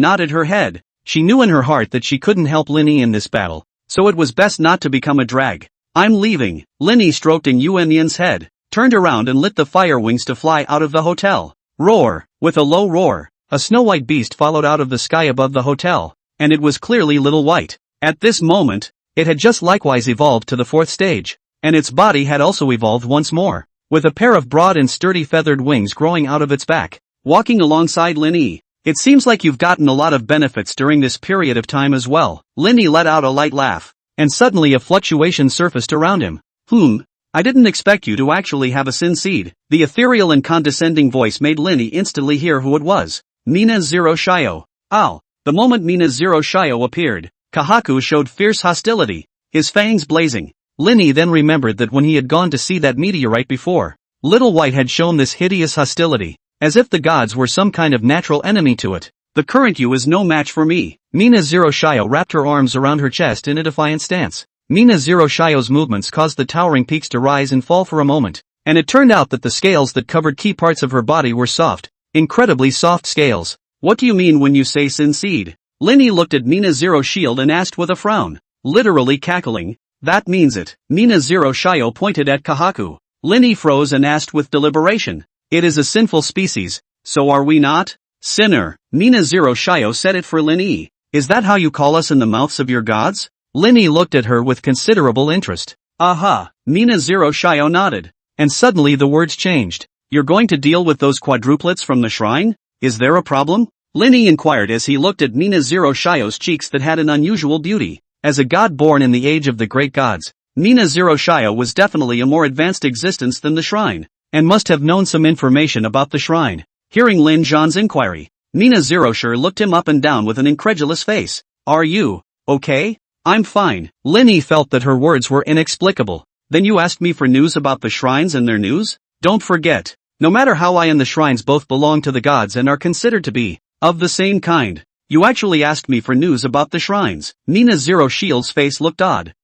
nodded her head. She knew in her heart that she couldn't help Lin Yi in this battle, so it was best not to become a drag. I'm leaving, Lin Yi stroked in Yuanyan's head, turned around and lit the fire wings to fly out of the hotel. Roar! With a low roar, a snow-white beast followed out of the sky above the hotel, and it was clearly Little White. At this moment, it had just likewise evolved to the 4th stage, and its body had also evolved once more, with a pair of broad and sturdy feathered wings growing out of its back. Walking alongside Lin Yi, it seems like you've gotten a lot of benefits during this period of time as well. Lin Yi let out a light laugh, and suddenly a fluctuation surfaced around him. I didn't expect you to actually have a sin seed. The ethereal and condescending voice made Lin Yi instantly hear who it was. Mina Zero Shio. Ow! The moment Mina Zero Shio appeared, Kahaku showed fierce hostility, his fangs blazing. Lin Yi then remembered that when he had gone to see that meteorite before, Little White had shown this hideous hostility, as if the gods were some kind of natural enemy to it. The current you is no match for me. Mina Zero Shio wrapped her arms around her chest in a defiant stance. Mina Zero Shio's movements caused the towering peaks to rise and fall for a moment, and it turned out that the scales that covered key parts of her body were soft, incredibly soft scales. What do you mean when you say sin seed? Lin Yi looked at Mina Zero Shield and asked with a frown, literally cackling. That means it. Mina Zero Shio pointed at Kahaku. Lin Yi froze and asked with deliberation. It is a sinful species, so are we not? Sinner. Mina Zero Shio said it for Lin Yi. Is that how you call us in the mouths of your gods? Lin Yi looked at her with considerable interest. Aha, Mina Zero Shio nodded. And suddenly the words changed. You're going to deal with those quadruplets from the shrine? Is there a problem? Lin Yi inquired as he looked at Mina Zero Shio's cheeks that had an unusual beauty. As a god born in the age of the great gods, Mina Zero Shio was definitely a more advanced existence than the shrine, and must have known some information about the shrine. Hearing Lin Zhan's inquiry, Mina Zero Shur looked him up and down with an incredulous face. Are you okay? I'm fine. Lin Yi felt that her words were inexplicable. Then you asked me for news about the shrines and their news? Don't forget, no matter how I and the shrines both belong to the gods and are considered to be of the same kind, you actually asked me for news about the shrines. Mina Zero Shield's face looked odd.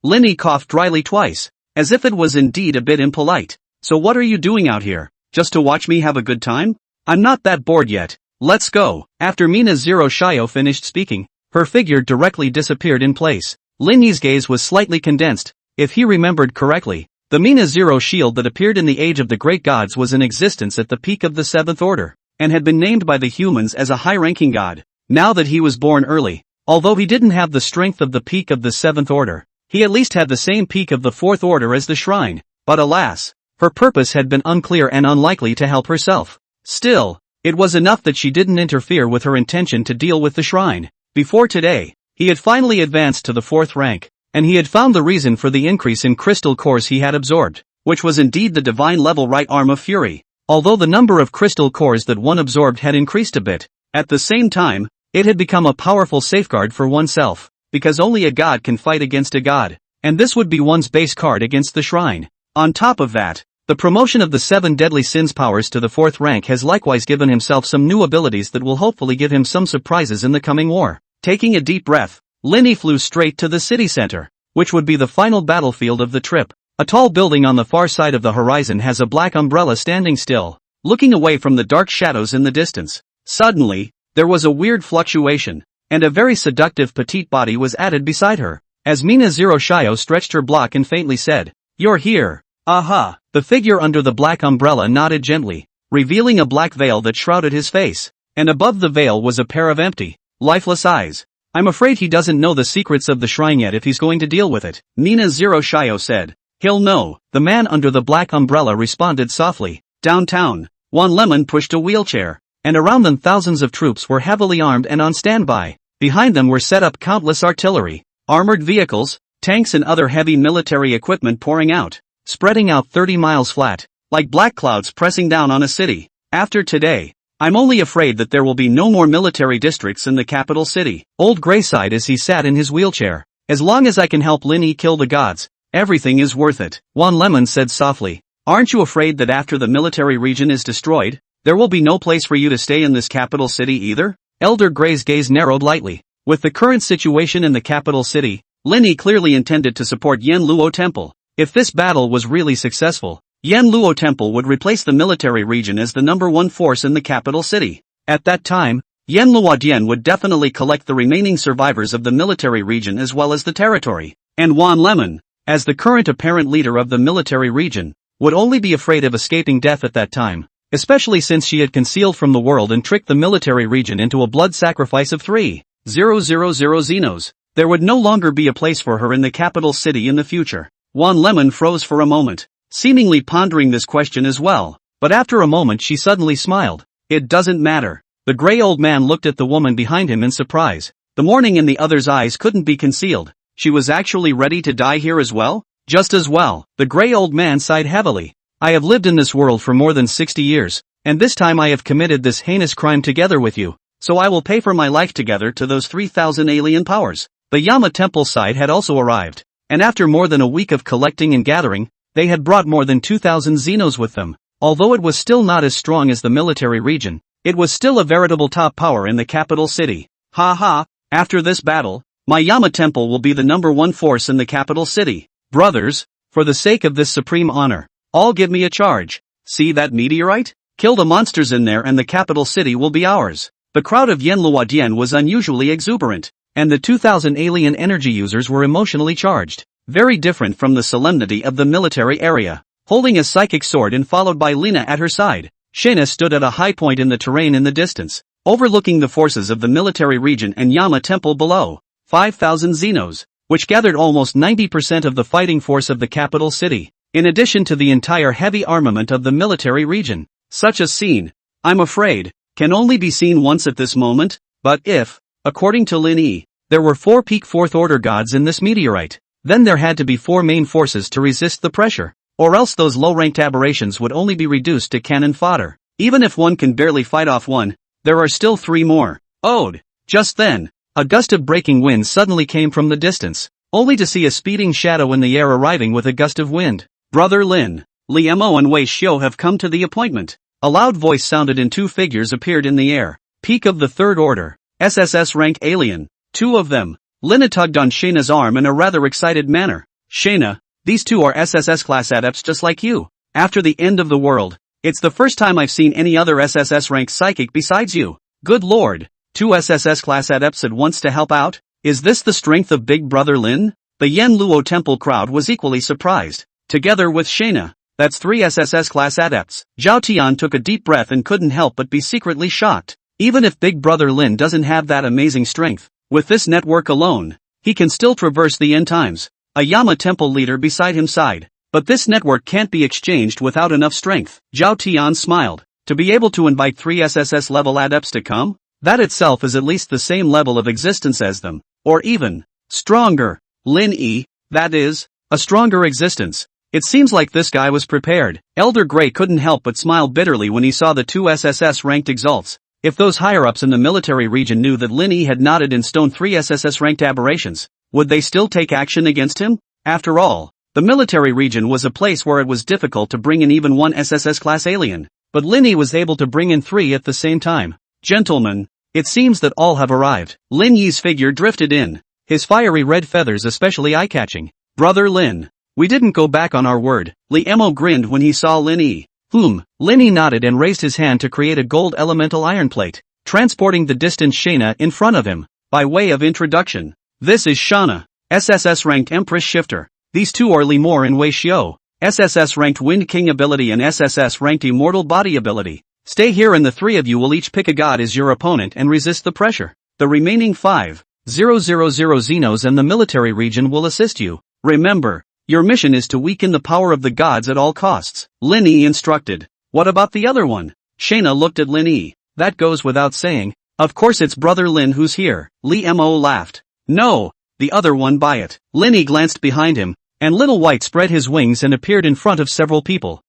Lin Yi coughed dryly twice, as if it was indeed a bit impolite. So what are you doing out here? Just to watch me have a good time? I'm not that bored yet. Let's go. After Mina Zero Shio finished speaking, her figure directly disappeared in place. Lin Yi's gaze was slightly condensed. If he remembered correctly, the Mina Zero Shield that appeared in the Age of the Great Gods was in existence at the peak of the 7th Order, and had been named by the humans as a high-ranking god. Now that he was born early, although he didn't have the strength of the peak of the 7th Order, he at least had the same peak of the 4th Order as the shrine. But alas, her purpose had been unclear and unlikely to help herself. Still, it was enough that she didn't interfere with her intention to deal with the shrine. Before today, he had finally advanced to the 4th rank, and he had found the reason for the increase in crystal cores he had absorbed, which was indeed the divine level right arm of fury. Although the number of crystal cores that one absorbed had increased a bit, at the same time, it had become a powerful safeguard for oneself, because only a god can fight against a god, and this would be one's base card against the shrine. On top of that, the promotion of the 7 deadly sins powers to the 4th rank has likewise given himself some new abilities that will hopefully give him some surprises in the coming war. Taking a deep breath, Lin Yi flew straight to the city center, which would be the final battlefield of the trip. A tall building on the far side of the horizon has a black umbrella standing still, looking away from the dark shadows in the distance. Suddenly, there was a weird fluctuation, and a very seductive petite body was added beside her. As Mina Zero Shio stretched her block and faintly said, "You're here." Aha! The figure under the black umbrella nodded gently, revealing a black veil that shrouded his face. and above the veil was a pair of empty, lifeless eyes. I'm afraid he doesn't know the secrets of the shrine yet if he's going to deal with it. Nina Zero Shio said. He'll know. The man under the black umbrella responded softly. Downtown, Juan Lemon pushed a wheelchair, and around them thousands of troops were heavily armed and on standby. Behind them were set up countless artillery, armored vehicles, tanks and other heavy military equipment pouring out, spreading out 30 miles flat, like black clouds pressing down on a city. After today, I'm only afraid that there will be no more military districts in the capital city. Old Gray sighed as he sat in his wheelchair. As long as I can help Lin Yi kill the gods, everything is worth it. Juan Lemon said softly. Aren't you afraid that after the military region is destroyed, there will be no place for you to stay in this capital city either? Elder Gray's gaze narrowed lightly. With the current situation in the capital city, Lin Yi clearly intended to support Yan Luo Temple. If this battle was really successful, Yan Luo Temple would replace the military region as the #1 force in the capital city. At that time, Yan Luo Dian would definitely collect the remaining survivors of the military region as well as the territory. And Juan Lemon, as the current apparent leader of the military region, would only be afraid of escaping death at that time, especially since she had concealed from the world and tricked the military region into a blood sacrifice of 3,000 Xenos. There would no longer be a place for her in the capital city in the future. Juan Lemon froze for a moment, seemingly pondering this question as well, but after a moment she suddenly smiled. It doesn't matter. The gray old man looked at the woman behind him in surprise. The mourning in the other's eyes couldn't be concealed. She was actually ready to die here as well? Just as well. The gray old man sighed heavily. I have lived in this world for more than 60 years, and this time I have committed this heinous crime together with you, so I will pay for my life together to those 3,000 alien powers. The Yama Temple side had also arrived, and after more than a week of collecting and gathering, they had brought more than 2,000 Xenos with them. Although it was still not as strong as the military region, it was still a veritable top power in the capital city. Ha ha, after this battle, my Yama Temple will be the #1 force in the capital city. Brothers, for the sake of this supreme honor, all give me a charge. See that meteorite? Kill the monsters in there and the capital city will be ours. The crowd of Yanluodian was unusually exuberant, and the 2,000 alien energy users were emotionally charged. Very different from the solemnity of the military area. Holding a psychic sword and followed by Lina at her side, Shayna stood at a high point in the terrain in the distance, overlooking the forces of the military region and Yama Temple below. 5,000 Xenos, which gathered almost 90% of the fighting force of the capital city, in addition to the entire heavy armament of the military region. Such a scene, I'm afraid, can only be seen once at this moment, but if, according to Lin Yi, there were 4 peak 4th order gods in this meteorite, then there had to be 4 main forces to resist the pressure, or else those low-ranked aberrations would only be reduced to cannon fodder. Even if one can barely fight off one, there are still 3 more. Ode. Just then, a gust of breaking wind suddenly came from the distance, only to see a speeding shadow in the air arriving with a gust of wind. Brother Lin, Li Mo and Wei Xiu have come to the appointment. A loud voice sounded and 2 figures appeared in the air. Peak of the 3rd order, SSS rank alien, 2 of them. Lina tugged on Shayna's arm in a rather excited manner. Shayna, these 2 are SSS class adepts just like you. After the end of the world, it's the first time I've seen any other SSS rank psychic besides you. Good lord, 2 SSS class adepts at once to help out? Is this the strength of Big Brother Lin? The Yan Luo Temple crowd was equally surprised. Together with Shayna, that's 3 SSS class adepts. Zhao Tian took a deep breath and couldn't help but be secretly shocked. Even if Big Brother Lin doesn't have that amazing strength, with this network alone, he can still traverse the end times. A Yama Temple leader beside him sighed. But this network can't be exchanged without enough strength. Zhao Tian smiled. To be able to invite 3 SSS-level adepts to come? That itself is at least the same level of existence as them. Or even stronger. Lin Yi, that is, a stronger existence. It seems like this guy was prepared. Elder Grey couldn't help but smile bitterly when he saw the 2 SSS-ranked exalts. If those higher-ups in the military region knew that Lin Yi had knotted in stone 3 SSS-ranked aberrations, would they still take action against him? After all, the military region was a place where it was difficult to bring in even 1 SSS-class alien, but Lin Yi was able to bring in 3 at the same time. Gentlemen, it seems that all have arrived. Lin Yi's figure drifted in, his fiery red feathers especially eye-catching. Brother Lin, we didn't go back on our word. Li Mo grinned when he saw Lin Yi. Lin Yi nodded and raised his hand to create a gold elemental iron plate, transporting the distant Shayna in front of him. By way of introduction, this is Shana, SSS-ranked Empress Shifter. These 2 are Li Mor and Wei Xiu, SSS-ranked Wind King ability and SSS-ranked Immortal Body ability. Stay here and the three of you will each pick a god as your opponent and resist the pressure. The remaining 5,000 Xenos and the military region will assist you. Remember, your mission is to weaken the power of the gods at all costs. Lin Yi instructed. What about the other one? Shayna looked at Lin Yi. That goes without saying. Of course it's brother Lin who's here. Li Mo laughed. No, the other one by it. Lin Yi glanced behind him, and Little White spread his wings and appeared in front of several people.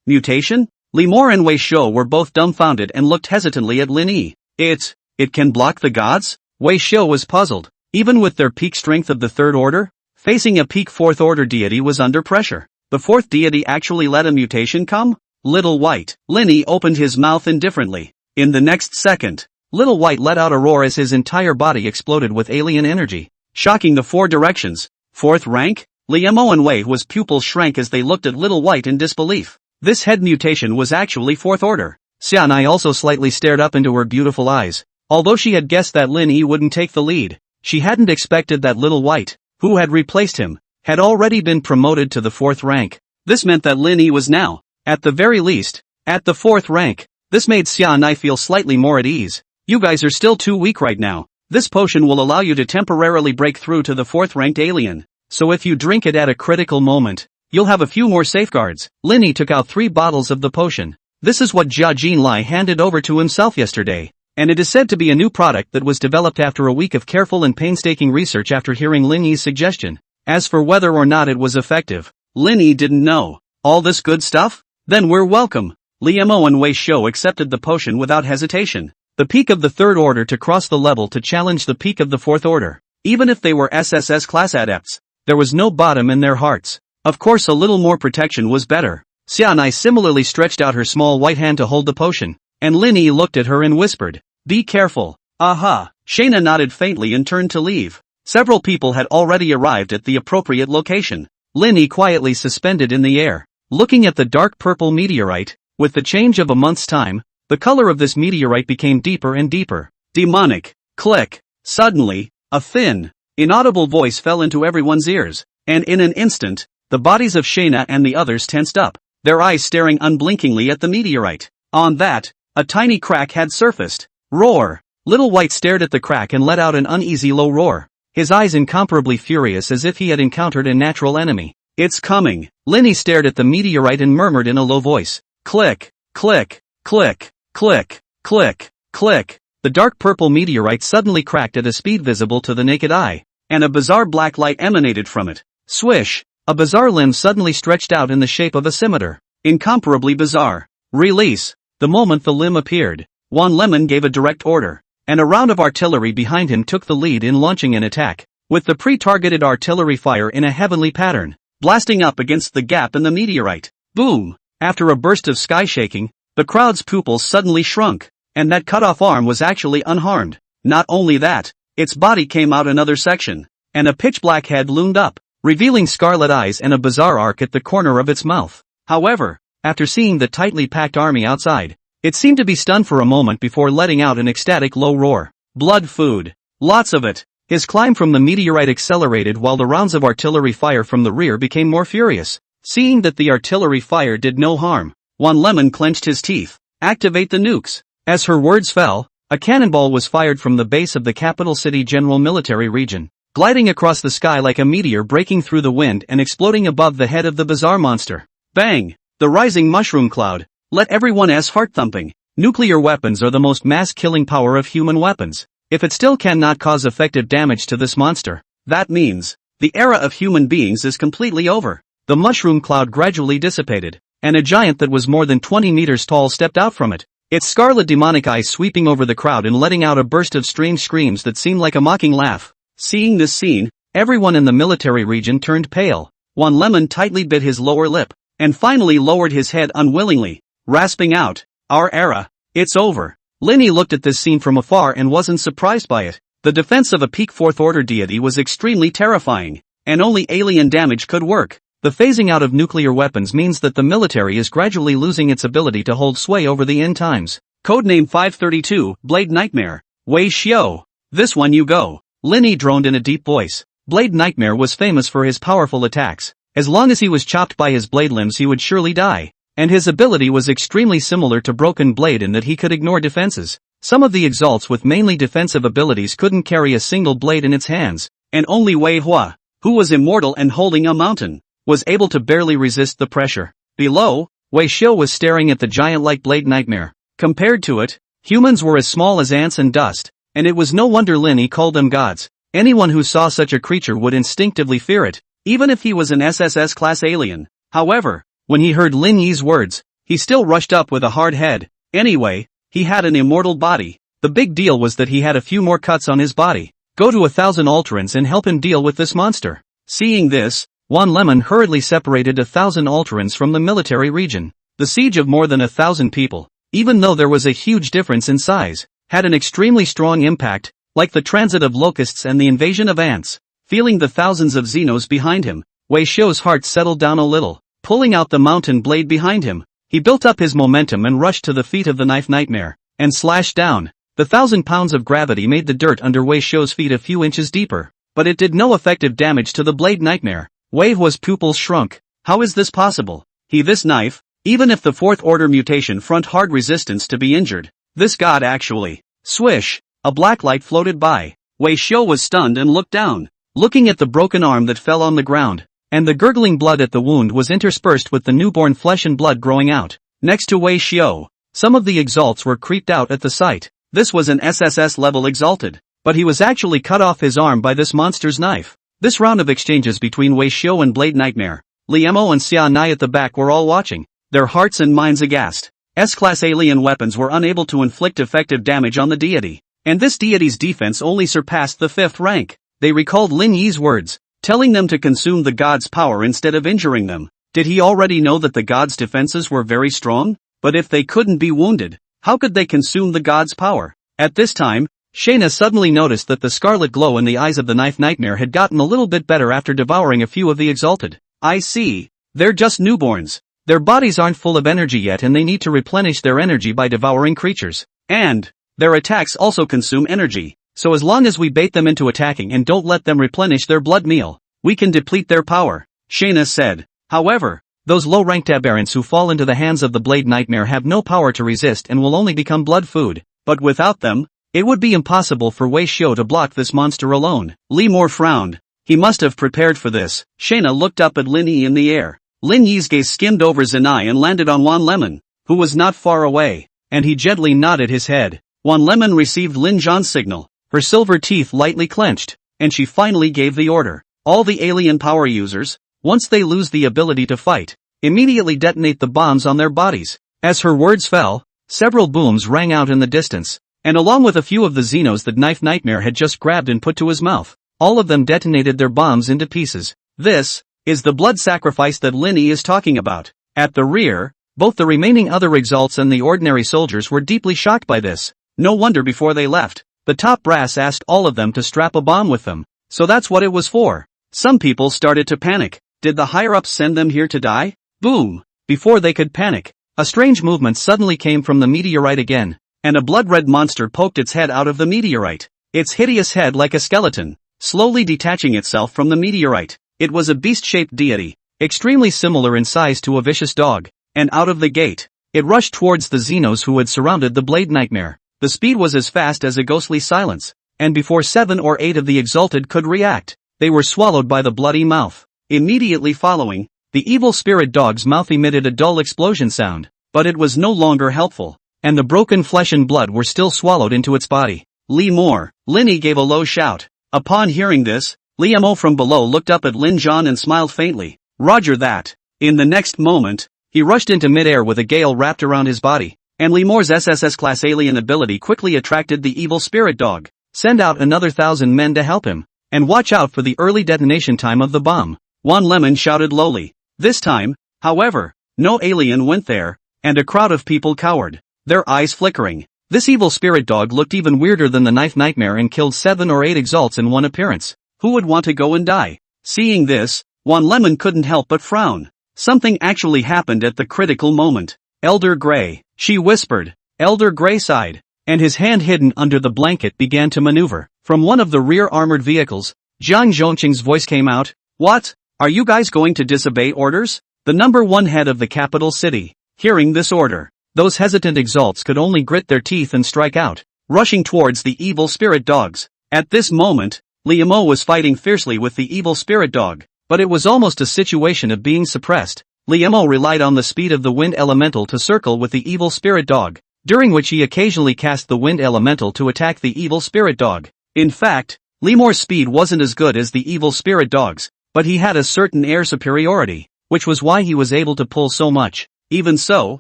Mutation? Li Mor and Wei Shou were both dumbfounded and looked hesitantly at Lin Yi. It can block the gods? Wei Shou was puzzled. Even with their peak strength of the third order, facing a peak fourth order deity was under pressure. The fourth deity actually let a mutation come? Little White. Lin Yi opened his mouth indifferently. In the next second, Little White let out a roar as his entire body exploded with alien energy, shocking the 4 directions. 4th rank? Li Mo and Wei's pupils shrank as they looked at Little White in disbelief. This head mutation was actually 4th order. Xianai also slightly stared up into her beautiful eyes. Although she had guessed that Lin Yi wouldn't take the lead, she hadn't expected that Little White, who had replaced him, had already been promoted to the 4th rank. This meant that Lin Yi was now, at the very least, at the 4th rank. This made Xianai feel slightly more at ease. You guys are still too weak right now. This potion will allow you to temporarily break through to the 4th ranked alien. So if you drink it at a critical moment, you'll have a few more safeguards. Lin Yi took out 3 bottles of the potion. This is what Jia Jinlai handed over to himself yesterday, and it is said to be a new product that was developed after a week of careful and painstaking research after hearing Lin Yi's suggestion. As for whether or not it was effective, Lin Yi didn't know. All this good stuff? Then we're welcome. Li Mo and Wei Shou accepted the potion without hesitation. The peak of the 3rd order to cross the level to challenge the peak of the 4th order. Even if they were SSS class adepts, there was no bottom in their hearts. Of course a little more protection was better. Xianai similarly stretched out her small white hand to hold the potion, and Lin Yi looked at her and whispered, "Be careful." Aha! Shayna nodded faintly and turned to leave. Several people had already arrived at the appropriate location. Lin Yi quietly suspended in the air, looking at the dark purple meteorite. With the change of a month's time, the color of this meteorite became deeper and deeper. Demonic. Click. Suddenly, a thin, inaudible voice fell into everyone's ears, and in an instant, the bodies of Shayna and the others tensed up, their eyes staring unblinkingly at the meteorite. On that, a tiny crack had surfaced. Roar! Little White stared at the crack and let out an uneasy low roar, his eyes incomparably furious as if he had encountered a natural enemy. It's coming! Lin Yi stared at the meteorite and murmured in a low voice. Click! Click! Click! Click! Click! Click! The dark purple meteorite suddenly cracked at a speed visible to the naked eye, and a bizarre black light emanated from it. Swish! A bizarre limb suddenly stretched out in the shape of a scimitar. Incomparably bizarre. Release! The moment the limb appeared, Wan Lemon gave a direct order, and a round of artillery behind him took the lead in launching an attack, with the pre-targeted artillery fire in a heavenly pattern, blasting up against the gap in the meteorite. Boom! After a burst of sky shaking, the crowd's pupils suddenly shrunk, and that cut-off arm was actually unharmed. Not only that, its body came out another section, and a pitch-black head loomed up, revealing scarlet eyes and a bizarre arc at the corner of its mouth. However, after seeing the tightly packed army outside, it seemed to be stunned for a moment before letting out an ecstatic low roar. Blood food. Lots of it. His climb from the meteorite accelerated while the rounds of artillery fire from the rear became more furious. Seeing that the artillery fire did no harm, Wan Lemon clenched his teeth. Activate the nukes. As her words fell, a cannonball was fired from the base of the capital city general military region, gliding across the sky like a meteor breaking through the wind and exploding above the head of the bizarre monster. Bang! The rising mushroom cloud let everyone's heart thumping. Nuclear weapons are the most mass-killing power of human weapons. If it still cannot cause effective damage to this monster, that means the era of human beings is completely over. The mushroom cloud gradually dissipated, and a giant that was more than 20 meters tall stepped out from it, its scarlet demonic eyes sweeping over the crowd and letting out a burst of strange screams that seemed like a mocking laugh. Seeing this scene, everyone in the military region turned pale. Wan Lemon tightly bit his lower lip, and finally lowered his head unwillingly, rasping out, "Our era, it's over." Lin Yi looked at this scene from afar and wasn't surprised by it. The defense of a peak 4th order deity was extremely terrifying, and only alien damage could work. The phasing out of nuclear weapons means that the military is gradually losing its ability to hold sway over the end times. Codename 532, Blade Nightmare. Wei Xiu. This one you go. Lin Yi droned in a deep voice. Blade Nightmare was famous for his powerful attacks. As long as he was chopped by his blade limbs he would surely die. and his ability was extremely similar to Broken Blade in that he could ignore defenses. Some of the exalts with mainly defensive abilities couldn't carry a single blade in its hands, and only Wei Hua, who was immortal and holding a mountain, was able to barely resist the pressure. Below, Wei Xiu was staring at the giant-like blade nightmare. Compared to it, humans were as small as ants and dust, and it was no wonder Lin Yi called them gods. Anyone who saw such a creature would instinctively fear it, even if he was an SSS-class alien. However, when he heard Lin Yi's words, he still rushed up with a hard head. Anyway, he had an immortal body. The big deal was that he had a few more cuts on his body. Go to 1,000 Alterans and help him deal with this monster. Seeing this, Wan Lemon hurriedly separated 1,000 Alterans from the military region. The siege of more than 1,000 people, even though there was a huge difference in size, had an extremely strong impact, like the transit of locusts and the invasion of ants. Feeling the thousands of Xenos behind him, Wei Xiu's heart settled down a little. Pulling out the mountain blade behind him, he built up his momentum and rushed to the feet of the knife nightmare, and slashed down. The 1,000 pounds of gravity made the dirt under Wei Xiu's feet a few inches deeper, but it did no effective damage to the blade nightmare. Wei Hua's pupils shrunk. How is this possible? This knife, even if the fourth order mutation front hard resistance to be injured, this god actually. Swish, a black light floated by. Wei Xiu was stunned and looked down, looking at the broken arm that fell on the ground, and the gurgling blood at the wound was interspersed with the newborn flesh and blood growing out. Next to Wei Xiu, some of the exalts were creeped out at the sight. This was an SSS-level exalted, but he was actually cut off his arm by this monster's knife. This round of exchanges between Wei Xiu and Blade Nightmare, Li Mo and Xia Nai at the back were all watching, their hearts and minds aghast. S-class alien weapons were unable to inflict effective damage on the deity, and this deity's defense only surpassed the 5th rank. They recalled Lin Yi's words, telling them to consume the god's power instead of injuring them. Did he already know that the god's defenses were very strong? But if they couldn't be wounded, how could they consume the god's power? At this time, Shayna suddenly noticed that the scarlet glow in the eyes of the knife nightmare had gotten a little bit better after devouring a few of the exalted. I see. They're just newborns. Their bodies aren't full of energy yet and they need to replenish their energy by devouring creatures. And their attacks also consume energy. So as long as we bait them into attacking and don't let them replenish their blood meal, we can deplete their power, Shayna said. However, those low-ranked aberrants who fall into the hands of the Blade Nightmare have no power to resist and will only become blood food. But without them, it would be impossible for Wei Xiu to block this monster alone. Li Mor frowned. He must have prepared for this. Shayna looked up at Lin Yi in the air. Lin Yi's gaze skimmed over Zenai and landed on Wan Lemon, who was not far away, and he gently nodded his head. Wan Lemon received Lin Zhan's signal, her silver teeth lightly clenched, and she finally gave the order. All the alien power users, once they lose the ability to fight, immediately detonate the bombs on their bodies. As her words fell, several booms rang out in the distance, and along with a few of the Xenos that Knife Nightmare had just grabbed and put to his mouth, all of them detonated their bombs into pieces. This is the blood sacrifice that Lin Yi is talking about. At the rear, both the remaining other exalts and the ordinary soldiers were deeply shocked by this. No wonder before they left, the top brass asked all of them to strap a bomb with them. So that's what it was for. Some people started to panic. Did the higher-ups send them here to die? Boom! Before they could panic, a strange movement suddenly came from the meteorite again, and a blood-red monster poked its head out of the meteorite. Its hideous head like a skeleton, slowly detaching itself from the meteorite. It was a beast-shaped deity, extremely similar in size to a vicious dog, and out of the gate, it rushed towards the Xenos who had surrounded the Blade Nightmare. The speed was as fast as a ghostly silence, and before 7 or 8 of the exalted could react, they were swallowed by the bloody mouth. Immediately following, the evil spirit dog's mouth emitted a dull explosion sound, but it was no longer helpful, and the broken flesh and blood were still swallowed into its body. Li Mor, Lin Yi gave a low shout. Upon hearing this, Li Mo from below looked up at Lin Zhan and smiled faintly. Roger that. In the next moment, he rushed into midair with a gale wrapped around his body, and Li Mor's SSS-class alien ability quickly attracted the evil spirit dog. Send out another 1,000 men to help him, and watch out for the early detonation time of the bomb. Wan Lemon shouted lowly. This time, however, no alien went there, and a crowd of people cowered, their eyes flickering. This evil spirit dog looked even weirder than the Knife Nightmare and killed 7 or 8 exalts in one appearance. Who would want to go and die? Seeing this, Wan Lemon couldn't help but frown. Something actually happened at the critical moment. Elder Grey, she whispered. Elder Grey sighed, and his hand hidden under the blanket began to maneuver. From one of the rear armored vehicles, Zhang Zhongqing's voice came out. What? Are you guys going to disobey orders? The #1 head of the capital city, Hearing this order, those hesitant exalts could only grit their teeth and strike out, rushing towards the evil spirit dogs. At this moment, Liamo was fighting fiercely with the evil spirit dog, but it was almost a situation of being suppressed. Liamo relied on the speed of the wind elemental to circle with the evil spirit dog, during which he occasionally cast the wind elemental to attack the evil spirit dog. In fact, Liamo's speed wasn't as good as the evil spirit dog's, but he had a certain air superiority, which was why he was able to pull so much. Even so,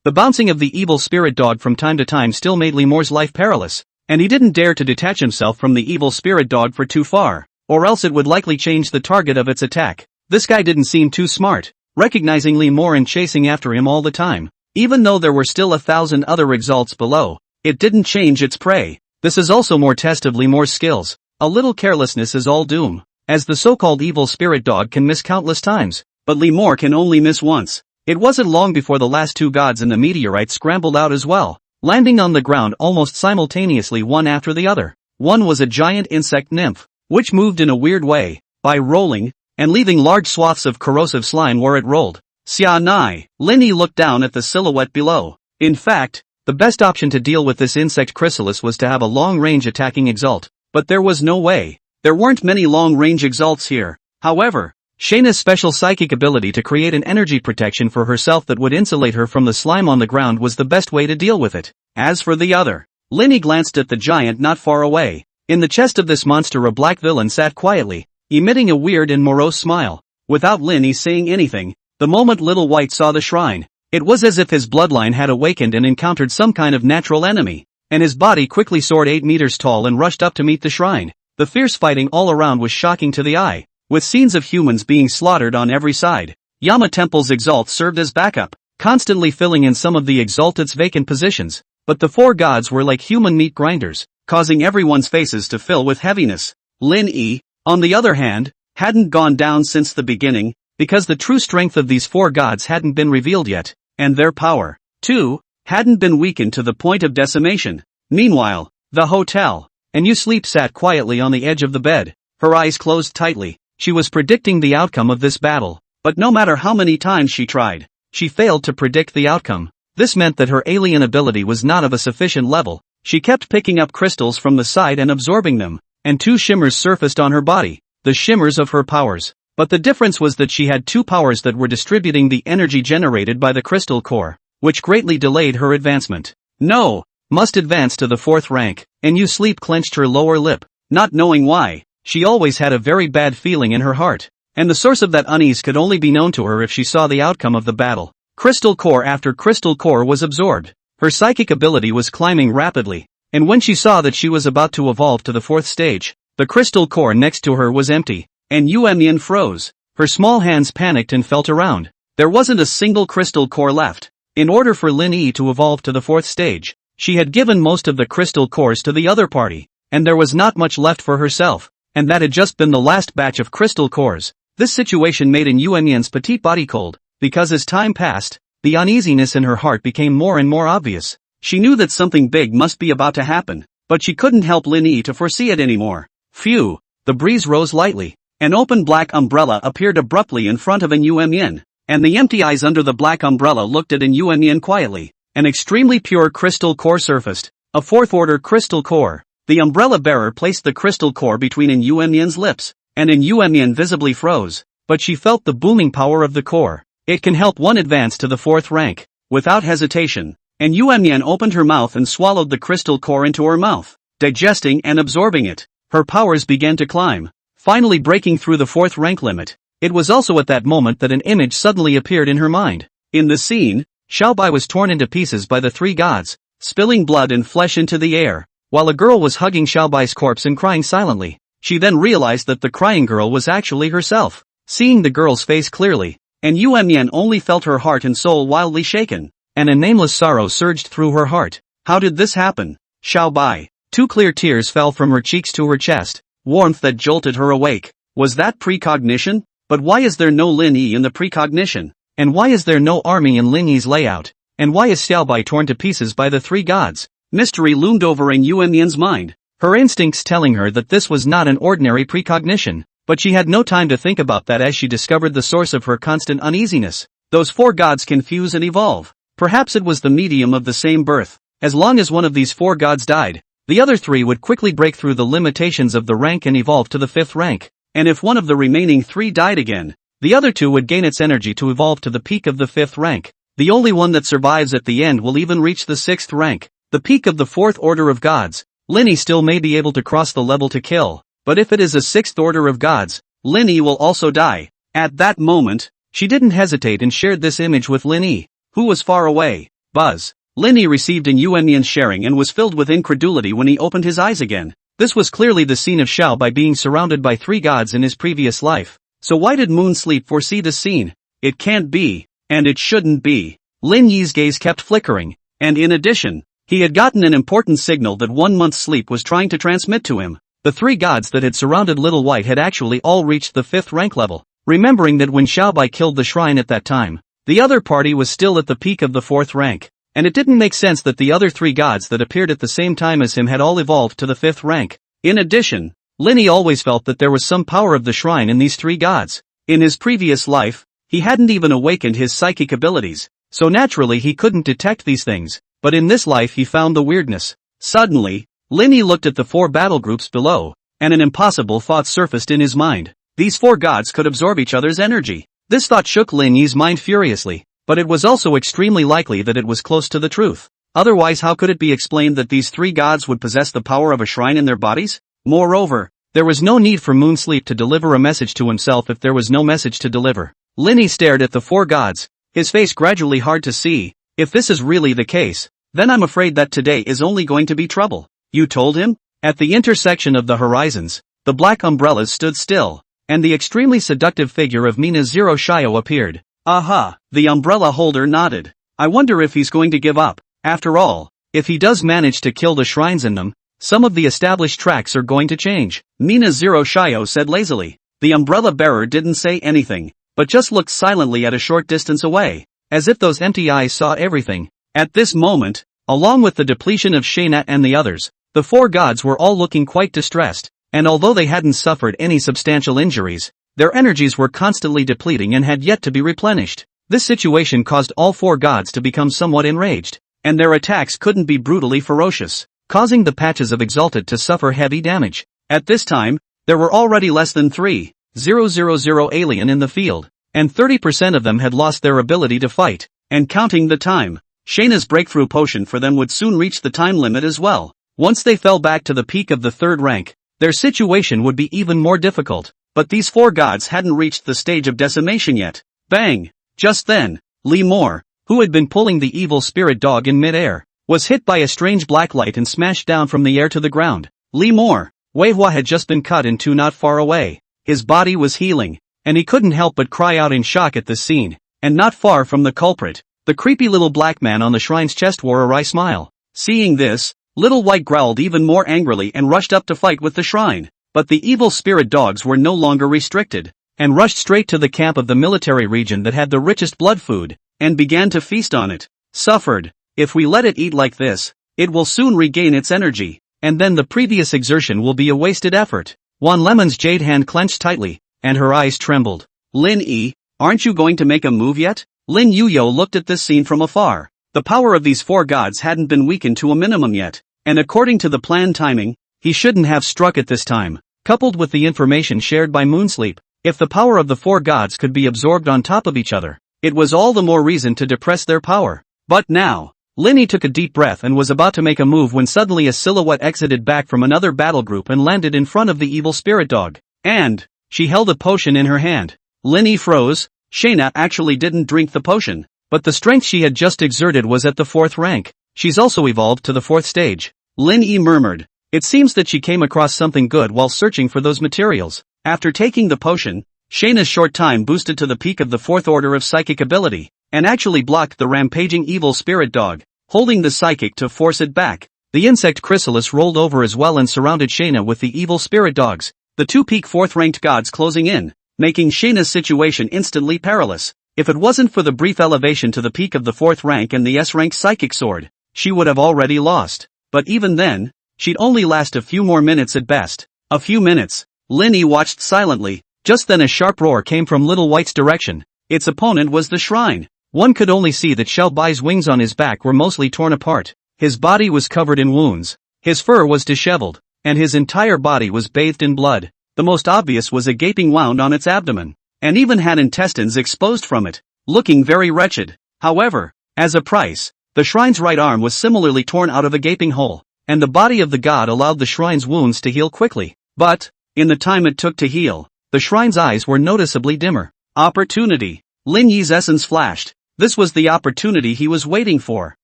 the bouncing of the evil spirit dog from time to time still made Liamo's life perilous, and he didn't dare to detach himself from the evil spirit dog for too far, or else it would likely change the target of its attack. This guy didn't seem too smart, recognizing Liamo and chasing after him all the time. Even though there were still 1,000 other exalts below, it didn't change its prey. This is also more test of Liamo's skills. A little carelessness is all doom, as the so-called evil spirit dog can miss countless times, but Liamo can only miss once. It wasn't long before the last two gods and the meteorite scrambled out as well, landing on the ground almost simultaneously one after the other. One was a giant insect nymph, which moved in a weird way, by rolling, and leaving large swaths of corrosive slime where it rolled. Xia Nai. Lin Yi looked down at the silhouette below. In fact, the best option to deal with this insect chrysalis was to have a long-range attacking exalt, but there was no way. There weren't many long-range exalts here. However, Shayna's special psychic ability to create an energy protection for herself that would insulate her from the slime on the ground was the best way to deal with it. As for the other, Lin Yi glanced at the giant not far away. In the chest of this monster a black villain sat quietly, emitting a weird and morose smile. Without Lin Yi saying anything, the moment Little White saw the shrine, it was as if his bloodline had awakened and encountered some kind of natural enemy, and his body quickly soared 8 meters tall and rushed up to meet the shrine. The fierce fighting all around was shocking to the eye, with scenes of humans being slaughtered on every side. Yama Temple's exalts served as backup, constantly filling in some of the exalted's vacant positions, but the four gods were like human meat grinders, causing everyone's faces to fill with heaviness. Lin Yi, on the other hand, hadn't gone down since the beginning, because the true strength of these four gods hadn't been revealed yet, and their power, too, hadn't been weakened to the point of decimation. Meanwhile, the hotel, and you sleep sat quietly on the edge of the bed, her eyes closed tightly. She was predicting the outcome of this battle, but no matter how many times she tried, she failed to predict the outcome. This meant that her alien ability was not of a sufficient level. She kept picking up crystals from the side and absorbing them, and 2 shimmers surfaced on her body, the shimmers of her powers. But the difference was that she had 2 powers that were distributing the energy generated by the crystal core, which greatly delayed her advancement. No, must advance to the 4th rank, and you sleep clenched her lower lip, not knowing why. She always had a very bad feeling in her heart, and the source of that unease could only be known to her if she saw the outcome of the battle. Crystal core after crystal core was absorbed. Her psychic ability was climbing rapidly, and when she saw that she was about to evolve to the 4th stage, the crystal core next to her was empty, and Yuemian froze. Her small hands panicked and felt around. There wasn't a single crystal core left. In order for Lin Yi to evolve to the 4th stage, she had given most of the crystal cores to the other party, and there was not much left for herself. And that had just been the last batch of crystal cores. This situation made Yuemian's petite body cold, because as time passed, the uneasiness in her heart became more and more obvious. She knew that something big must be about to happen, but she couldn't help Lin Yi to foresee it anymore. Phew! The breeze rose lightly. An open black umbrella appeared abruptly in front of Yuemian, and the empty eyes under the black umbrella looked at Yuemian quietly. An extremely pure crystal core surfaced, a 4th-order crystal core. The umbrella bearer placed the crystal core between Yuemian's lips, and Yuemian visibly froze, but she felt the booming power of the core. It can help one advance to the 4th rank. Without hesitation, Yuemian opened her mouth and swallowed the crystal core into her mouth, digesting and absorbing it. Her powers began to climb, finally breaking through the 4th rank limit. It was also at that moment that an image suddenly appeared in her mind. In the scene, Xiaobai was torn into pieces by the 3 gods, spilling blood and flesh into the air, while a girl was hugging Xiaobai's corpse and crying silently. She then realized that the crying girl was actually herself. Seeing the girl's face clearly, Yuemian only felt her heart and soul wildly shaken, and a nameless sorrow surged through her heart. How did this happen? Xiaobai. 2 clear tears fell from her cheeks to her chest, warmth that jolted her awake. Was that precognition? But why is there no Lin Yi in the precognition? And why is there no army in Lin Yi's layout? And why is Xiaobai torn to pieces by the 3 gods? Mystery loomed over Yuemian's mind, her instincts telling her that this was not an ordinary precognition, but she had no time to think about that as she discovered the source of her constant uneasiness. Those 4 gods can fuse and evolve. Perhaps it was the medium of the same birth. As long as one of these 4 gods died, the other 3 would quickly break through the limitations of the rank and evolve to the 5th rank. And if one of the remaining 3 died again, the other 2 would gain its energy to evolve to the peak of the 5th rank. The only one that survives at the end will even reach the 6th rank, the peak of the 4th order of gods. Linny still may be able to cross the level to kill, but if it is a 6th order of gods, Linny will also die. At that moment, she didn't hesitate and shared this image with Linny, who was far away. Buzz. Linny received an Yuanmian's sharing and was filled with incredulity when he opened his eyes again. This was clearly the scene of Zhao by being surrounded by 3 gods in his previous life. So why did Moon Sleep foresee this scene? It can't be, and it shouldn't be. Lin Yi's gaze kept flickering, and in addition, he had gotten an important signal that 1 month's sleep was trying to transmit to him. The 3 gods that had surrounded Little White had actually all reached the 5th rank level. Remembering that when Xiaobai killed the shrine at that time, the other party was still at the peak of the 4th rank, and it didn't make sense that the other 3 gods that appeared at the same time as him had all evolved to the 5th rank. In addition, Linny always felt that there was some power of the shrine in these 3 gods. In his previous life, he hadn't even awakened his psychic abilities, so naturally he couldn't detect these things, but in this life he found the weirdness. Suddenly, Linny looked at the 4 battle groups below, and an impossible thought surfaced in his mind. These 4 gods could absorb each other's energy. This thought shook Lin Yi's mind furiously, but it was also extremely likely that it was close to the truth. Otherwise, how could it be explained that these 3 gods would possess the power of a shrine in their bodies? Moreover, there was no need for Moon Sleep to deliver a message to himself if there was no message to deliver. Linny stared at the 4 gods, his face gradually hard to see. If this is really the case, then I'm afraid that today is only going to be trouble. You told him? At the intersection of the horizons, the black umbrellas stood still, and the extremely seductive figure of Mina Zero Shio appeared. Aha, the umbrella holder nodded. I wonder if he's going to give up. After all, if he does manage to kill the shrines in them, some of the established tracks are going to change. Mina Zero Shio said lazily. The umbrella bearer didn't say anything, but just looked silently at a short distance away, as if those empty eyes saw everything. At this moment, along with the depletion of Shaynat and the others, the 4 gods were all looking quite distressed, and although they hadn't suffered any substantial injuries, their energies were constantly depleting and had yet to be replenished. This situation caused all 4 gods to become somewhat enraged, and their attacks couldn't be brutally ferocious, causing the patches of Exalted to suffer heavy damage. At this time, there were already less than 3,000 alien in the field, and 30% of them had lost their ability to fight, and counting the time, Shayna's breakthrough potion for them would soon reach the time limit as well. Once they fell back to the peak of the 3rd rank, their situation would be even more difficult, but these 4 gods hadn't reached the stage of decimation yet. Bang! Just then, Li Moore, who had been pulling the evil spirit dog in mid-air, was hit by a strange black light and smashed down from the air to the ground. Li Moore, Weihua had just been cut in 2 not far away. His body was healing, and he couldn't help but cry out in shock at this scene, and not far from the culprit, the creepy little black man on the shrine's chest wore a wry smile. Seeing this, Little White growled even more angrily and rushed up to fight with the shrine. But the evil spirit dogs were no longer restricted, and rushed straight to the camp of the military region that had the richest blood food, and began to feast on it. Suffered. If we let it eat like this, it will soon regain its energy, and then the previous exertion will be a wasted effort. Wan Lemon's jade hand clenched tightly, and her eyes trembled. Lin Yi, aren't you going to make a move yet? Lin Yuyo looked at this scene from afar. The power of these 4 gods hadn't been weakened to a minimum yet, and according to the planned timing, he shouldn't have struck at this time. Coupled with the information shared by Moonsleep, if the power of the 4 gods could be absorbed on top of each other, it was all the more reason to depress their power. But now, Linny took a deep breath and was about to make a move when suddenly a silhouette exited back from another battle group and landed in front of the evil spirit dog. And she held a potion in her hand. Linny froze. Shayna actually didn't drink the potion, but the strength she had just exerted was at the 4th rank. She's also evolved to the 4th stage. Lin Yi murmured. It seems that she came across something good while searching for those materials. After taking the potion, Shayna's short time boosted to the peak of the 4th order of psychic ability, and actually blocked the rampaging evil spirit dog, holding the psychic to force it back. The insect chrysalis rolled over as well and surrounded Shayna with the evil spirit dogs, the 2 peak 4th ranked gods closing in, making Shayna's situation instantly perilous. If it wasn't for the brief elevation to the peak of the 4th rank and the S-rank psychic sword, she would have already lost. But even then, she'd only last a few more minutes at best. A few minutes. Linny watched silently. Just then a sharp roar came from Little White's direction. Its opponent was the shrine. One could only see that Xiao Bai's wings on his back were mostly torn apart. His body was covered in wounds. His fur was disheveled, and his entire body was bathed in blood. The most obvious was a gaping wound on its abdomen, and even had intestines exposed from it, looking very wretched. However, as a price, the shrine's right arm was similarly torn out of a gaping hole, and the body of the god allowed the shrine's wounds to heal quickly. But, in the time it took to heal, the shrine's eyes were noticeably dimmer. Opportunity. Lin Yi's essence flashed. This was the opportunity he was waiting for.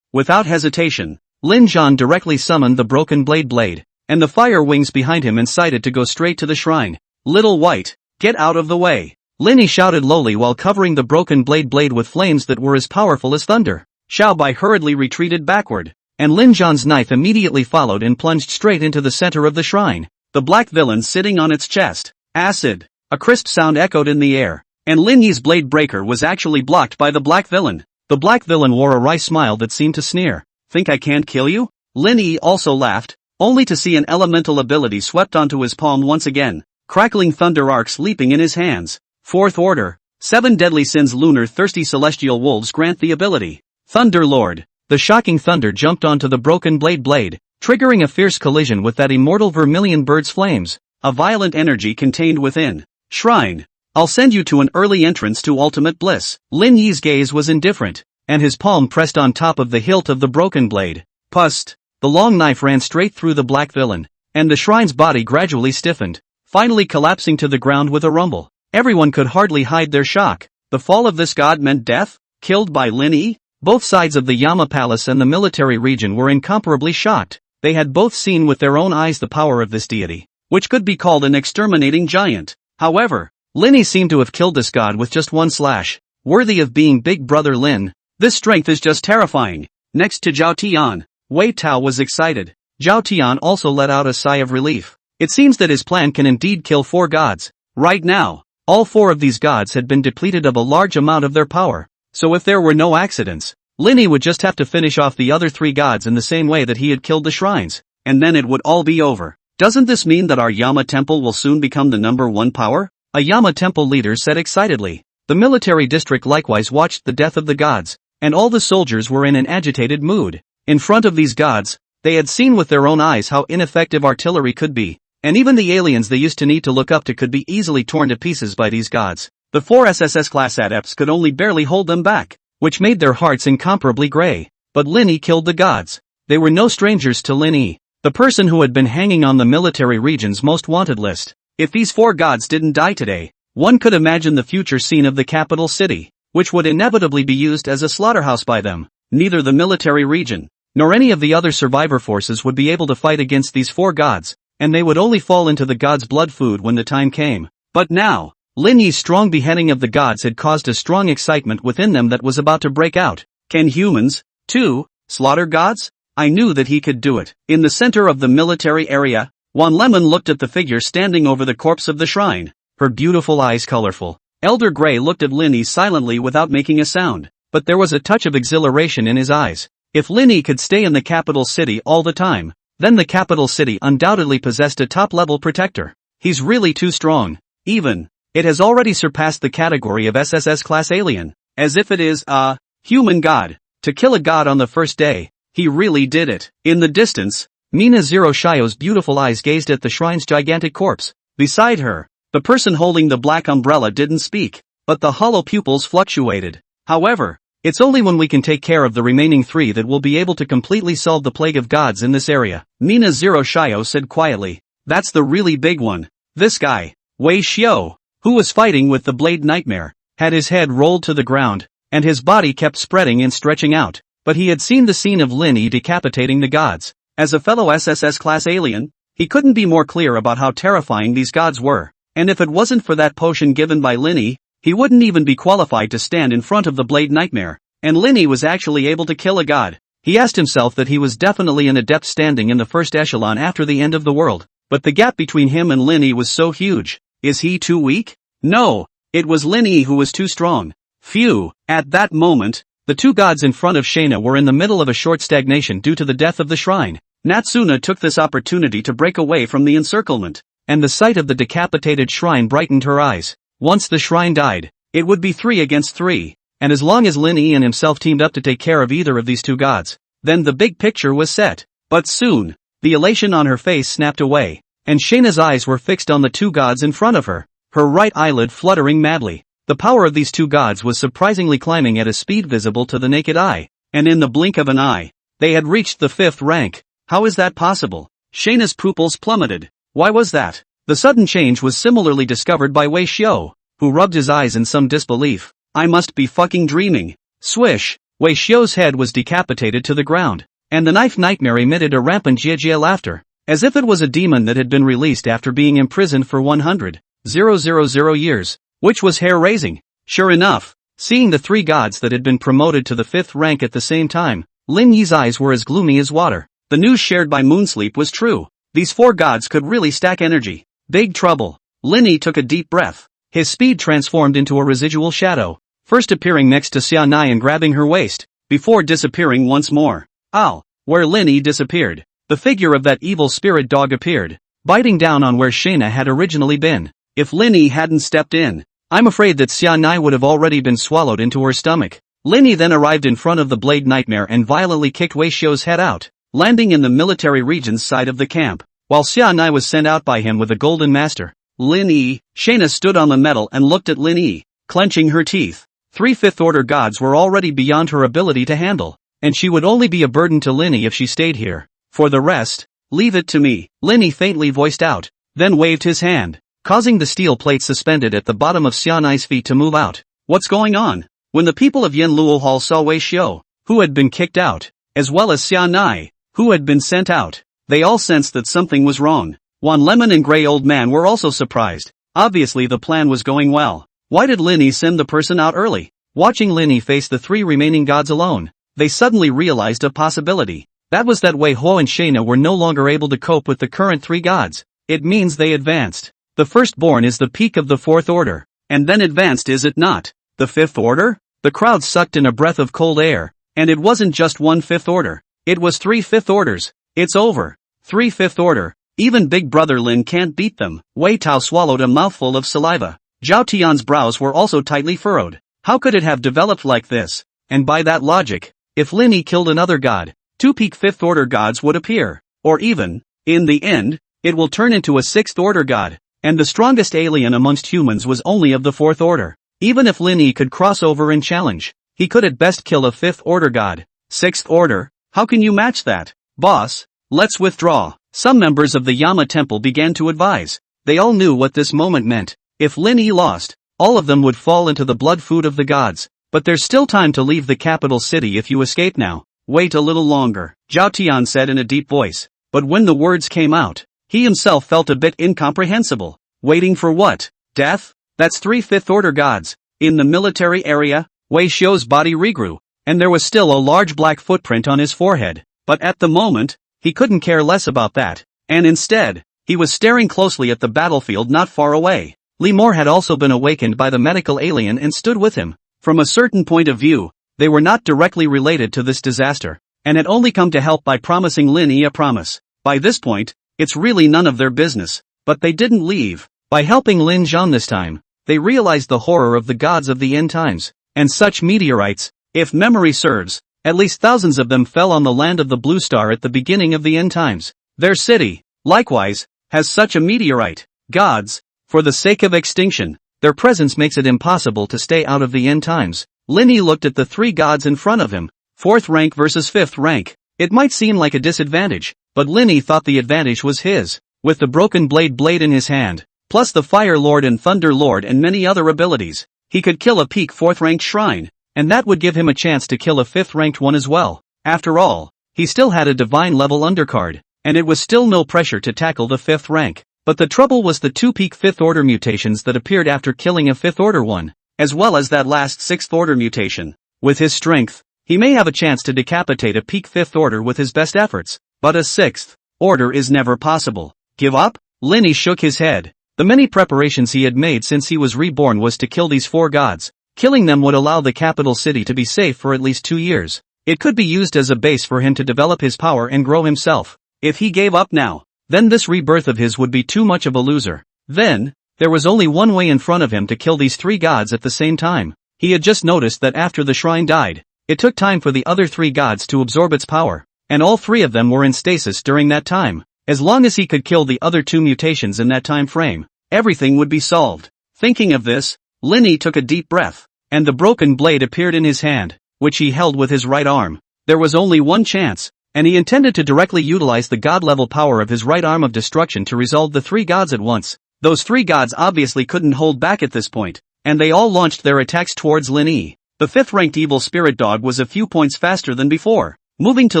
Without hesitation, Lin Zhan directly summoned the broken blade, and the fire wings behind him incited to go straight to the shrine. Little White, get out of the way. Lin Yi shouted lowly while covering the broken blade with flames that were as powerful as thunder. Xiao Bai hurriedly retreated backward, and Lin Zhan's knife immediately followed and plunged straight into the center of the shrine. The black villain sitting on its chest. Acid. A crisp sound echoed in the air, and Lin Yi's blade breaker was actually blocked by the black villain. The black villain wore a wry smile that seemed to sneer. Think I can't kill you? Lin Yi also laughed, only to see an elemental ability swept onto his palm once again, crackling thunder arcs leaping in his hands. Fourth Order. 7 deadly sins. Lunar thirsty celestial wolves grant the ability. Thunder Lord. The shocking thunder jumped onto the broken blade, triggering a fierce collision with that immortal vermilion bird's flames. A violent energy contained within. Shrine. I'll send you to an early entrance to ultimate bliss. Lin Yi's gaze was indifferent, and his palm pressed on top of the hilt of the broken blade. Pust. The long knife ran straight through the black villain, and the shrine's body gradually stiffened, finally collapsing to the ground with a rumble. Everyone could hardly hide their shock. The fall of this god meant death? Killed by Lin Yi? Both sides of the Yama Palace and the military region were incomparably shocked. They had both seen with their own eyes the power of this deity, which could be called an exterminating giant. However, Lin Yi seemed to have killed this god with just one slash. Worthy of being Big Brother Lin. This strength is just terrifying. Next to Zhao Tian, Wei Tao was excited. Zhao Tian also let out a sigh of relief. It seems that his plan can indeed kill 4 gods. Right now, all 4 of these gods had been depleted of a large amount of their power. So if there were no accidents, Lin Yi would just have to finish off the other 3 gods in the same way that he had killed the shrines, and then it would all be over. Doesn't this mean that our Yama temple will soon become the #1 power? A Yama temple leader said excitedly. The military district likewise watched the death of the gods, and all the soldiers were in an agitated mood. In front of these gods, they had seen with their own eyes how ineffective artillery could be, and even the aliens they used to need to look up to could be easily torn to pieces by these gods. The 4 SSS class adepts could only barely hold them back, which made their hearts incomparably gray. But Lin Yi killed the gods. They were no strangers to Lin Yi, the person who had been hanging on the military region's most wanted list. If these 4 gods didn't die today, one could imagine the future scene of the capital city, which would inevitably be used as a slaughterhouse by them. Neither the military region, nor any of the other survivor forces would be able to fight against these 4 gods, and they would only fall into the gods' blood food when the time came. But now, Lin Yi's strong beheading of the gods had caused a strong excitement within them that was about to break out. Can humans, too, slaughter gods? I knew that he could do it. In the center of the military area, Wan Lemon looked at the figure standing over the corpse of the shrine, her beautiful eyes colorful. Elder Grey looked at Lin Yi silently without making a sound, but there was a touch of exhilaration in his eyes. If Lin Yi could stay in the capital city all the time, then the capital city undoubtedly possessed a top-level protector. He's really too strong. Even, it has already surpassed the category of SSS class alien, as if it is a human god. To kill a god on the first day, he really did it. In the distance, Mina Zero Shio's beautiful eyes gazed at the shrine's gigantic corpse. Beside her, the person holding the black umbrella didn't speak, but the hollow pupils fluctuated. However, it's only when we can take care of the remaining 3 that we'll be able to completely solve the plague of gods in this area. Mina Zero Shio said quietly. That's the really big one. This guy, Wei Xiao, who was fighting with the Blade Nightmare, had his head rolled to the ground, and his body kept spreading and stretching out, but he had seen the scene of Lin Yi decapitating the gods. As a fellow SSS class alien, he couldn't be more clear about how terrifying these gods were, and if it wasn't for that potion given by Lin Yi, he wouldn't even be qualified to stand in front of the Blade Nightmare, and Lin Yi was actually able to kill a god. He asked himself that he was definitely an adept standing in the first echelon after the end of the world, but the gap between him and Lin Yi was so huge. Is he too weak? No, it was Lin Yi who was too strong. Phew. At that moment, the 2 gods in front of Shayna were in the middle of a short stagnation due to the death of the shrine. Natsuna took this opportunity to break away from the encirclement, and the sight of the decapitated shrine brightened her eyes. Once the shrine died, it would be 3 against 3. and as long as Lin Yi and himself teamed up to take care of either of these two gods, then the big picture was set. But soon, the elation on her face snapped away, and Shayna's eyes were fixed on the two gods in front of her, her right eyelid fluttering madly. The power of these two gods was surprisingly climbing at a speed visible to the naked eye, and in the blink of an eye, they had reached the 5th rank. How is that possible? Shayna's pupils plummeted. Why was that? The sudden change was similarly discovered by Wei Xiao, who rubbed his eyes in some disbelief. I must be fucking dreaming. Swish! Wei Xiao's head was decapitated to the ground, and the knife nightmare emitted a rampant jia laughter, as if it was a demon that had been released after being imprisoned for 100,000 years, which was hair-raising. Sure enough, seeing the three gods that had been promoted to the 5th rank at the same time, Lin Yi's eyes were as gloomy as water. The news shared by Moonsleep was true. These four gods could really stack energy. Big trouble. Lin Yi took a deep breath. His speed transformed into a residual shadow, first appearing next to Xia Nai and grabbing her waist, before disappearing once more. Ow! Where Lin Yi disappeared, the figure of that evil spirit dog appeared, biting down on where Shayna had originally been. If Lin Yi hadn't stepped in, I'm afraid that Xia Nai would have already been swallowed into her stomach. Lin Yi then arrived in front of the Blade Nightmare and violently kicked Wei Xiao's head out, landing in the military regions side of the camp, while Xia Nai was sent out by him with a golden master. Lin Yi, Shayna stood on the metal and looked at Lin Yi, clenching her teeth. 3 5th order gods were already beyond her ability to handle, and she would only be a burden to Lin Yi if she stayed here. For the rest, leave it to me, Lin Yi faintly voiced out, then waved his hand, causing the steel plate suspended at the bottom of Xia Nai's feet to move out. What's going on? When the people of Yanluo Hall saw Wei Xiao, who had been kicked out, as well as Xia Nai, who had been sent out, they all sensed that something was wrong. Wan Lemon and Grey Old Man were also surprised. Obviously the plan was going well. Why did Lin Yi send the person out early? Watching Lin Yi face the 3 remaining gods alone, they suddenly realized a possibility. That was that Wei Huo and Shayna were no longer able to cope with the current 3 gods. It means they advanced. The firstborn is the peak of the 4th order. And then advanced, is it not? The 5th order? The crowd sucked in a breath of cold air. And it wasn't just 1 5th order. It was 3 5th orders. It's over. 3 5th order. Even Big Brother Lin can't beat them. Wei Tao swallowed a mouthful of saliva. Zhao Tian's brows were also tightly furrowed. How could it have developed like this? And by that logic, if Lin Yi killed another god, 2 peak 5th order gods would appear. Or even, in the end, it will turn into a 6th order god. And the strongest alien amongst humans was only of the 4th order. Even if Lin Yi could cross over and challenge, he could at best kill a 5th order god. 6th order? How can you match that? Boss, let's withdraw. Some members of the Yama temple began to advise. They all knew what this moment meant. If Lin Yi lost, all of them would fall into the blood food of the gods. But there's still time to leave the capital city if you escape now. Wait a little longer, Zhao Tian said in a deep voice. But when the words came out, he himself felt a bit incomprehensible. Waiting for what? Death? That's 3 5th order gods. In the military area, Wei Xiao's body regrew, and there was still a large black footprint on his forehead. But at the moment, he couldn't care less about that, and instead, he was staring closely at the battlefield not far away. Li Mor had also been awakened by the medical alien and stood with him. From a certain point of view, they were not directly related to this disaster, and had only come to help by promising Lin Yi a promise. By this point, it's really none of their business, but they didn't leave. By helping Lin Zhan this time, they realized the horror of the gods of the end times, and such meteorites, if memory serves, at least thousands of them fell on the land of the Blue Star at the beginning of the end times. Their city, likewise, has such a meteorite. Gods, for the sake of extinction, their presence makes it impossible to stay out of the end times. Lin Yi looked at the 3 gods in front of him. 4th rank versus 5th rank. It might seem like a disadvantage, but Lin Yi thought the advantage was his. With the broken blade in his hand, plus the Fire Lord and Thunder Lord and many other abilities, he could kill a peak 4th ranked shrine, and that would give him a chance to kill a 5th ranked one as well. After all, he still had a divine level undercard, and it was still no pressure to tackle the 5th rank. But the trouble was the 2 peak 5th order mutations that appeared after killing a 5th order one, as well as that last 6th order mutation. With his strength, he may have a chance to decapitate a peak 5th order with his best efforts, but a 6th order is never possible. Give up? Lin Yi shook his head. The many preparations he had made since he was reborn was to kill these 4 gods. Killing them would allow the capital city to be safe for at least 2 years. It could be used as a base for him to develop his power and grow himself. If he gave up now, then this rebirth of his would be too much of a loser. Then, there was only one way in front of him to kill these 3 gods at the same time. He had just noticed that after the shrine died, it took time for the other three gods to absorb its power, and all three of them were in stasis during that time. As long as he could kill the other two mutations in that time frame, everything would be solved. Thinking of this, Lin Yi took a deep breath, and the broken blade appeared in his hand, which he held with his right arm. There was only one chance, and he intended to directly utilize the god-level power of his right arm of destruction to resolve the three gods at once. Those three gods obviously couldn't hold back at this point, and they all launched their attacks towards Lin Yi. The fifth-ranked evil spirit dog was a few points faster than before, moving to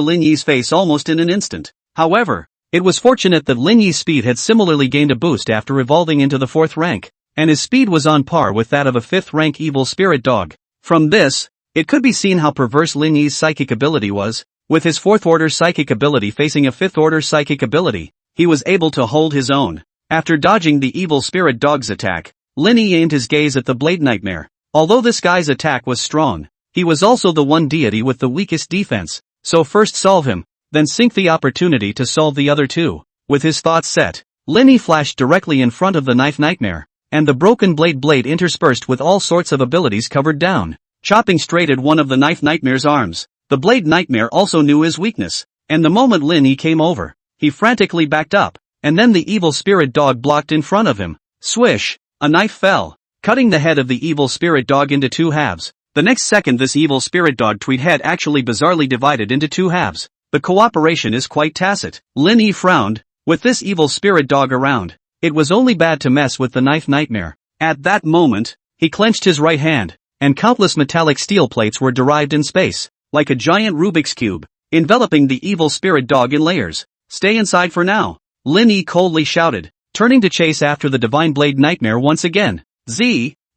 Lin Yi's face almost in an instant. However, it was fortunate that Lin Yi's speed had similarly gained a boost after evolving into the fourth rank, and his speed was on par with that of a fifth-rank evil spirit dog. From this, it could be seen how perverse Lin Yi's psychic ability was. With his fourth-order psychic ability facing a fifth-order psychic ability, he was able to hold his own. After dodging the evil spirit dog's attack, Lin Yi aimed his gaze at the Blade Nightmare. Although this guy's attack was strong, he was also the one deity with the weakest defense, so first solve him, then sink the opportunity to solve the other two. With his thoughts set, Lin Yi flashed directly in front of the Knife Nightmare, and the broken blade interspersed with all sorts of abilities covered down, chopping straight at one of the Knife Nightmare's arms. The Blade Nightmare also knew his weakness, and the moment Lin Yi came over, he frantically backed up, and then the evil spirit dog blocked in front of him. Swish! A knife fell, cutting the head of the evil spirit dog into two halves. The next second this evil spirit dog tweet head actually bizarrely divided into two halves. The cooperation is quite tacit. Lin Yi frowned. With this evil spirit dog around, it was only bad to mess with the Knife Nightmare. At that moment, he clenched his right hand, and countless metallic steel plates were derived in space, like a giant Rubik's Cube, enveloping the evil spirit dog in layers. Stay inside for now, Lin Yi coldly shouted, turning to chase after the Divine Blade Nightmare once again.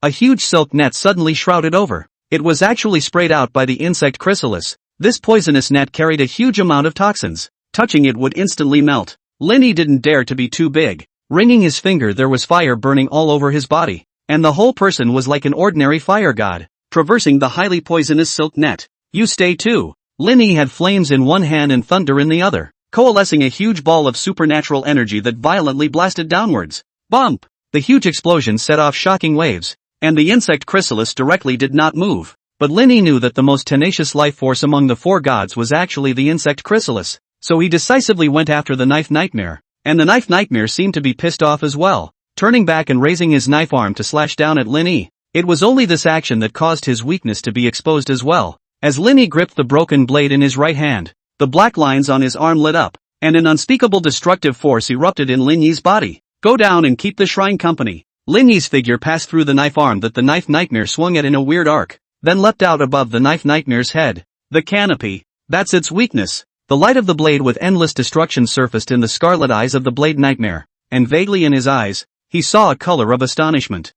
A huge silk net suddenly shrouded over. It was actually sprayed out by the insect chrysalis. This poisonous net carried a huge amount of toxins. Touching it would instantly melt. Lin Yi didn't dare to be too big. Wringing his finger, there was fire burning all over his body, and the whole person was like an ordinary fire god, traversing the highly poisonous silk net. You stay too. Lin Yi had flames in one hand and thunder in the other, coalescing a huge ball of supernatural energy that violently blasted downwards. Bump! The huge explosion set off shocking waves, and the insect chrysalis directly did not move. But Lin Yi knew that the most tenacious life force among the four gods was actually the insect chrysalis, so he decisively went after the Knife Nightmare, and the Knife Nightmare seemed to be pissed off as well, turning back and raising his knife arm to slash down at Lin Yi. It was only this action that caused his weakness to be exposed as well. As Lin Yi gripped the broken blade in his right hand, the black lines on his arm lit up, and an unspeakable destructive force erupted in Lin Yi's body. Go down and keep the shrine company. Lin Yi's figure passed through the knife arm that the Knife Nightmare swung at in a weird arc, then leapt out above the Knife Nightmare's head. The canopy. That's its weakness. The light of the blade with endless destruction surfaced in the scarlet eyes of the Blade Nightmare, and vaguely in his eyes, he saw a color of astonishment.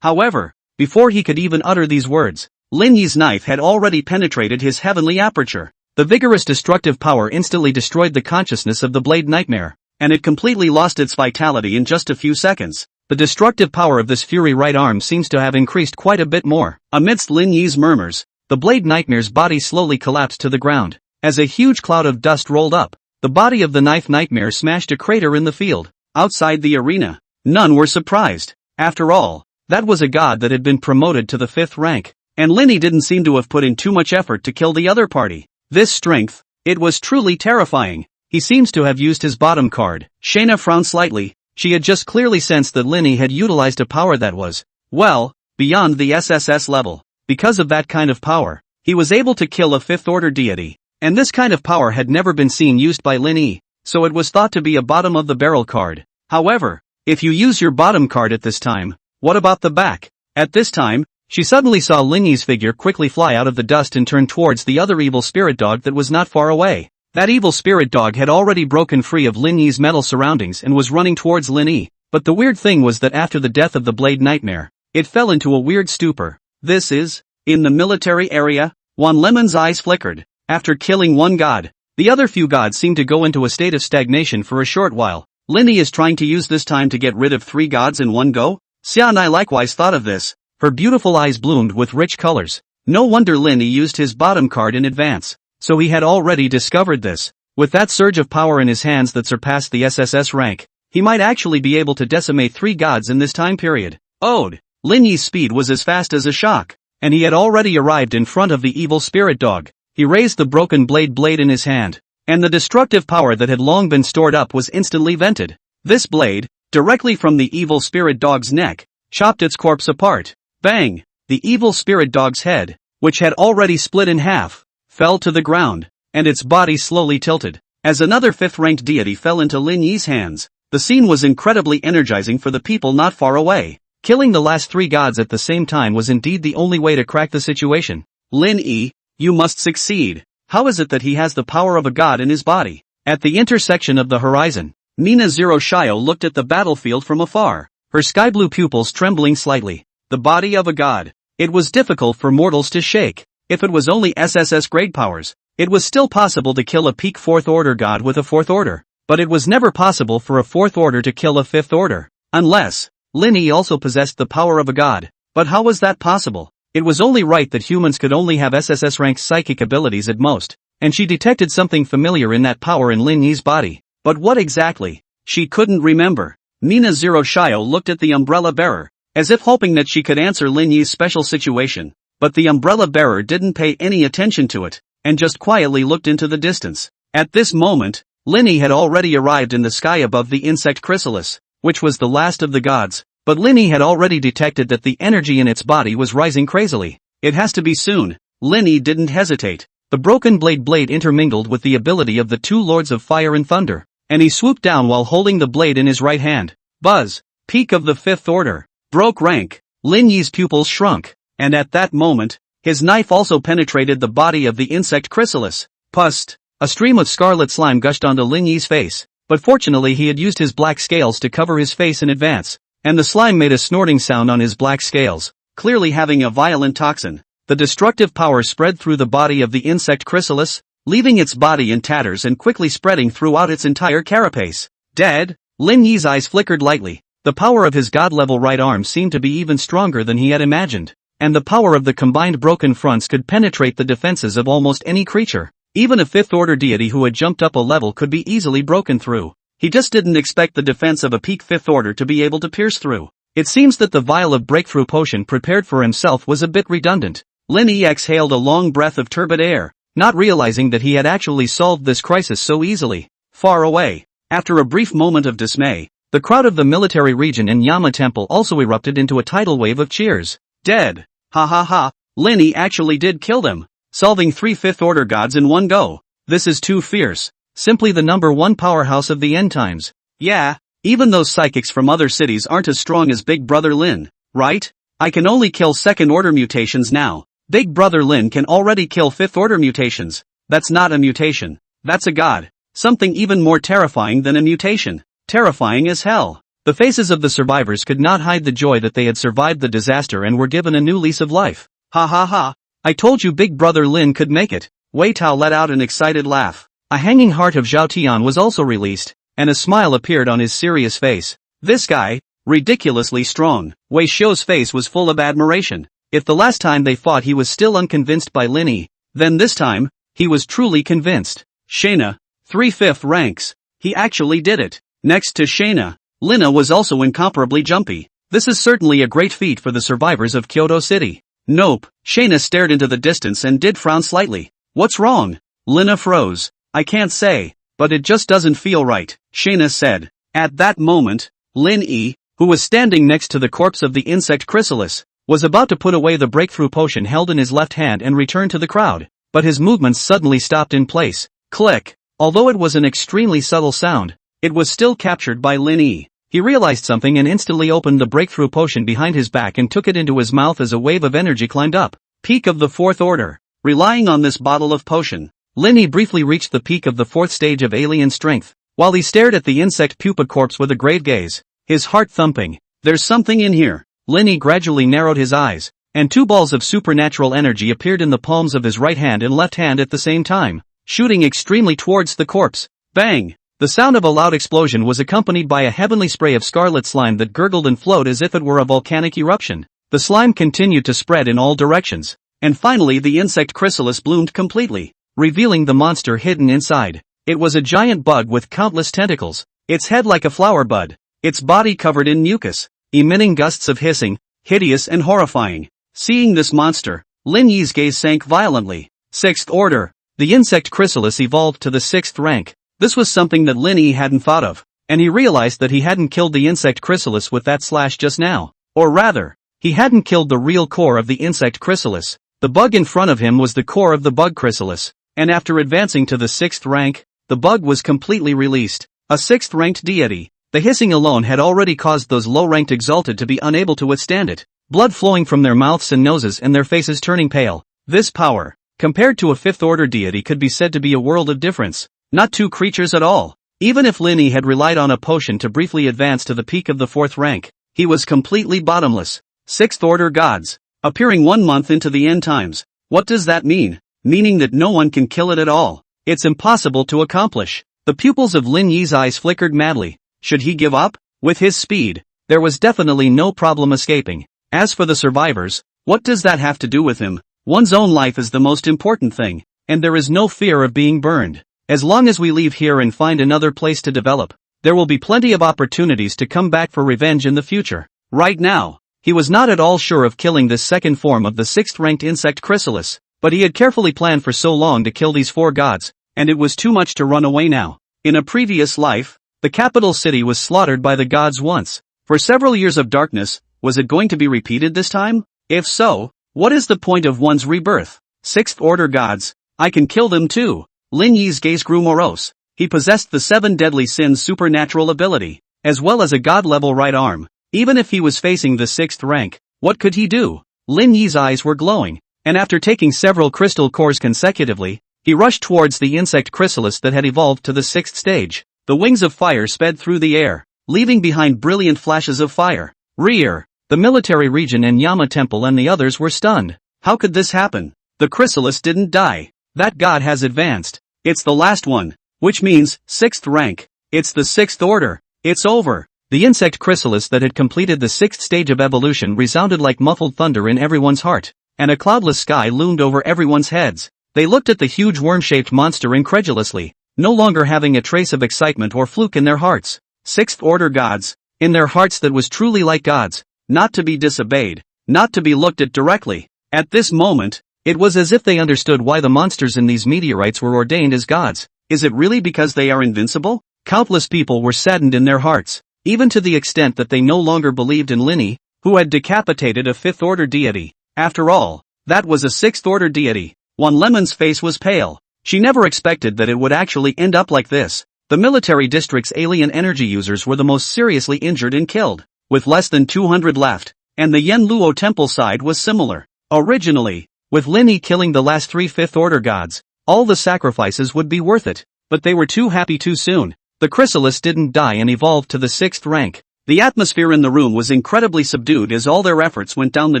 However, before he could even utter these words, Lin Yi's knife had already penetrated his heavenly aperture. The vigorous destructive power instantly destroyed the consciousness of the Blade Nightmare, and it completely lost its vitality in just a few seconds. The destructive power of this fury right arm seems to have increased quite a bit more. Amidst Lin Yi's murmurs, the Blade Nightmare's body slowly collapsed to the ground. As a huge cloud of dust rolled up, the body of the Knife Nightmare smashed a crater in the field. Outside the arena, none were surprised. After all, that was a god that had been promoted to the 5th rank, and Lin Yi didn't seem to have put in too much effort to kill the other party. This strength, it was truly terrifying. He seems to have used his bottom card. Shayna frowned slightly. She had just clearly sensed that Lin Yi had utilized a power that was, well, beyond the SSS level. Because of that kind of power, he was able to kill a 5th-order deity, and this kind of power had never been seen used by Lin Yi, so it was thought to be a bottom-of-the-barrel card. However, if you use your bottom card at this time, what about the back? At this time, she suddenly saw Lin Yi's figure quickly fly out of the dust and turn towards the other evil spirit dog that was not far away. That evil spirit dog had already broken free of Lin Yi's metal surroundings and was running towards Lin Yi. But the weird thing was that after the death of the Blade Nightmare, it fell into a weird stupor. This is, in the military area, Wan Lemon's eyes flickered. After killing one god, the other few gods seemed to go into a state of stagnation for a short while. Lin Yi is trying to use this time to get rid of 3 gods in one go? Xianai likewise thought of this. Her beautiful eyes bloomed with rich colors. No wonder Lin Yi used his bottom card in advance. So he had already discovered this. With that surge of power in his hands that surpassed the SSS rank, he might actually be able to decimate 3 gods in this time period. Lin Yi's speed was as fast as a shock. and he had already arrived in front of the evil spirit dog. He raised the broken blade in his hand, and the destructive power that had long been stored up was instantly vented. This blade, directly from the evil spirit dog's neck, chopped its corpse apart. Bang! The evil spirit dog's head, which had already split in half, fell to the ground, and its body slowly tilted. As another fifth-ranked deity fell into Lin Yi's hands, the scene was incredibly energizing for the people not far away. Killing the last three gods at the same time was indeed the only way to crack the situation. Lin Yi, you must succeed. How is it that he has the power of a god in his body? At the intersection of the horizon, Mina Zero Shio looked at the battlefield from afar, her sky-blue pupils trembling slightly. The body of a god. It was difficult for mortals to shake. If it was only SSS grade powers, it was still possible to kill a peak 4th order god with a 4th order, but it was never possible for a 4th order to kill a 5th order, unless Lin Yi also possessed the power of a god. But how was that possible? It was only right that humans could only have SSS-ranked psychic abilities at most, and she detected something familiar in that power in Lin Yi's body. But what exactly? She couldn't remember. Mina Zero Shio looked at the umbrella bearer, as if hoping that she could answer Lin Yi's special situation, but the umbrella bearer didn't pay any attention to it, and just quietly looked into the distance. At this moment, Lin Yi had already arrived in the sky above the insect chrysalis, which was the last of the gods, but Lin Yi had already detected that the energy in its body was rising crazily. It has to be soon. Lin Yi didn't hesitate. The broken blade intermingled with the ability of the two lords of fire and thunder, and he swooped down while holding the blade in his right hand. Buzz! Peak of the 5th order. Broke rank. Lin Yi's pupils shrunk, and at that moment, his knife also penetrated the body of the insect chrysalis. Pust! A stream of scarlet slime gushed onto Lin Yi's face, but fortunately he had used his black scales to cover his face in advance, and the slime made a snorting sound on his black scales, clearly having a violent toxin. The destructive power spread through the body of the insect chrysalis, leaving its body in tatters and quickly spreading throughout its entire carapace. Dead? Lin Yi's eyes flickered lightly. The power of his god-level right arm seemed to be even stronger than he had imagined, and the power of the combined broken fronts could penetrate the defenses of almost any creature. Even a 5th-order deity who had jumped up a level could be easily broken through. He just didn't expect the defense of a peak 5th order to be able to pierce through. It seems that the vial of breakthrough potion prepared for himself was a bit redundant. Lin Yi exhaled a long breath of turbid air, not realizing that he had actually solved this crisis so easily. Far away, after a brief moment of dismay, the crowd of the military region in Yama Temple also erupted into a tidal wave of cheers. Dead! Ha ha ha! Lin Yi actually did kill them, solving 3 5th-order gods in one go. This is too fierce. Simply the #1 powerhouse of the end times. Yeah, even those psychics from other cities aren't as strong as Big Brother Lin, right? I can only kill 2nd-order mutations now. Big Brother Lin can already kill 5th-order mutations. That's not a mutation. That's a god. Something even more terrifying than a mutation. Terrifying as hell. The faces of the survivors could not hide the joy that they had survived the disaster and were given a new lease of life. Ha ha ha. I told you Big Brother Lin could make it. Wei Tao let out an excited laugh. A hanging heart of Zhao Tian was also released, and a smile appeared on his serious face. This guy, ridiculously strong. Wei Xiu's face was full of admiration. If the last time they fought he was still unconvinced by Lin Yi, then this time, he was truly convinced. Shayna, 3/5 ranks. He actually did it. Next to Shayna, Lina was also incomparably jumpy. This is certainly a great feat for the survivors of Kyoto City. Nope. Shayna stared into the distance and did frown slightly. What's wrong? Lina froze. I can't say, but it just doesn't feel right, Shayna said. At that moment, Lin Yi, who was standing next to the corpse of the insect chrysalis, was about to put away the breakthrough potion held in his left hand and return to the crowd, but his movements suddenly stopped in place. Click. Although it was an extremely subtle sound, it was still captured by Lin Yi. He realized something and instantly opened the breakthrough potion behind his back and took it into his mouth as a wave of energy climbed up. Peak of the 4th order. Relying on this bottle of potion, Lin Yi briefly reached the peak of the 4th stage of alien strength, while he stared at the insect pupa corpse with a grave gaze, his heart thumping. There's something in here. Lin Yi gradually narrowed his eyes, and 2 balls of supernatural energy appeared in the palms of his right hand and left hand at the same time, shooting extremely towards the corpse. Bang! The sound of a loud explosion was accompanied by a heavenly spray of scarlet slime that gurgled and flowed as if it were a volcanic eruption. The slime continued to spread in all directions, and finally the insect chrysalis bloomed completely, revealing the monster hidden inside. It was a giant bug with countless tentacles, its head like a flower bud, its body covered in mucus, emitting gusts of hissing, hideous and horrifying. Seeing this monster, Lin Yi's gaze sank violently. 6th order. The insect chrysalis evolved to the 6th rank. This was something that Lin Yi hadn't thought of, and he realized that he hadn't killed the insect chrysalis with that slash just now. Or rather, he hadn't killed the real core of the insect chrysalis. The bug in front of him was the core of the bug chrysalis, and after advancing to the 6th rank, the bug was completely released. A 6th ranked deity. The hissing alone had already caused those low-ranked exalted to be unable to withstand it. Blood flowing from their mouths and noses and their faces turning pale. This power, compared to a 5th order deity, could be said to be a world of difference. Not two creatures at all. Even if Lin Yi had relied on a potion to briefly advance to the peak of the 4th rank, he was completely bottomless. 6th order gods. Appearing 1 month into the end times. What does that mean? Meaning that no one can kill it at all. It's impossible to accomplish. The pupils of Lin Yi's eyes flickered madly. Should he give up? With his speed, there was definitely no problem escaping. As for the survivors, what does that have to do with him? One's own life is the most important thing, and there is no fear of being burned. As long as we leave here and find another place to develop, there will be plenty of opportunities to come back for revenge in the future. Right now, he was not at all sure of killing this second form of the 6th ranked insect chrysalis, but he had carefully planned for so long to kill these 4 gods, and it was too much to run away now. In a previous life, the capital city was slaughtered by the gods once. For several years of darkness, was it going to be repeated this time? If so, what is the point of one's rebirth? 6th order gods, I can kill them too. Lin Yi's gaze grew morose. He possessed the 7 deadly sins supernatural ability, as well as a god-level right arm. Even if he was facing the 6th rank, what could he do? Lin Yi's eyes were glowing, and after taking several crystal cores consecutively, he rushed towards the insect chrysalis that had evolved to the 6th stage. The wings of fire sped through the air, leaving behind brilliant flashes of fire. Rear, the military region and Yama Temple and the others were stunned. How could this happen? The chrysalis didn't die. That god has advanced. It's the last one, which means 6th rank. It's the 6th order. It's over. The insect chrysalis that had completed the 6th stage of evolution resounded like muffled thunder in everyone's heart, and a cloudless sky loomed over everyone's heads. They looked at the huge worm-shaped monster incredulously, no longer having a trace of excitement or fluke in their hearts. 6th order gods, in their hearts that was truly like gods, not to be disobeyed, not to be looked at directly. At this moment, it was as if they understood why the monsters in these meteorites were ordained as gods. Is it really because they are invincible? Countless people were saddened in their hearts, even to the extent that they no longer believed in Lin Yi, who had decapitated a 5th order deity. After all, that was a 6th order deity. One Lemon's face was pale. She never expected that it would actually end up like this. The military district's alien energy users were the most seriously injured and killed, with less than 200 left, and the Yen Luo temple side was similar. Originally, with Lin Yi killing the last 3 5th order gods, all the sacrifices would be worth it, but they were too happy too soon. The chrysalis didn't die and evolved to the 6th rank. The atmosphere in the room was incredibly subdued as all their efforts went down the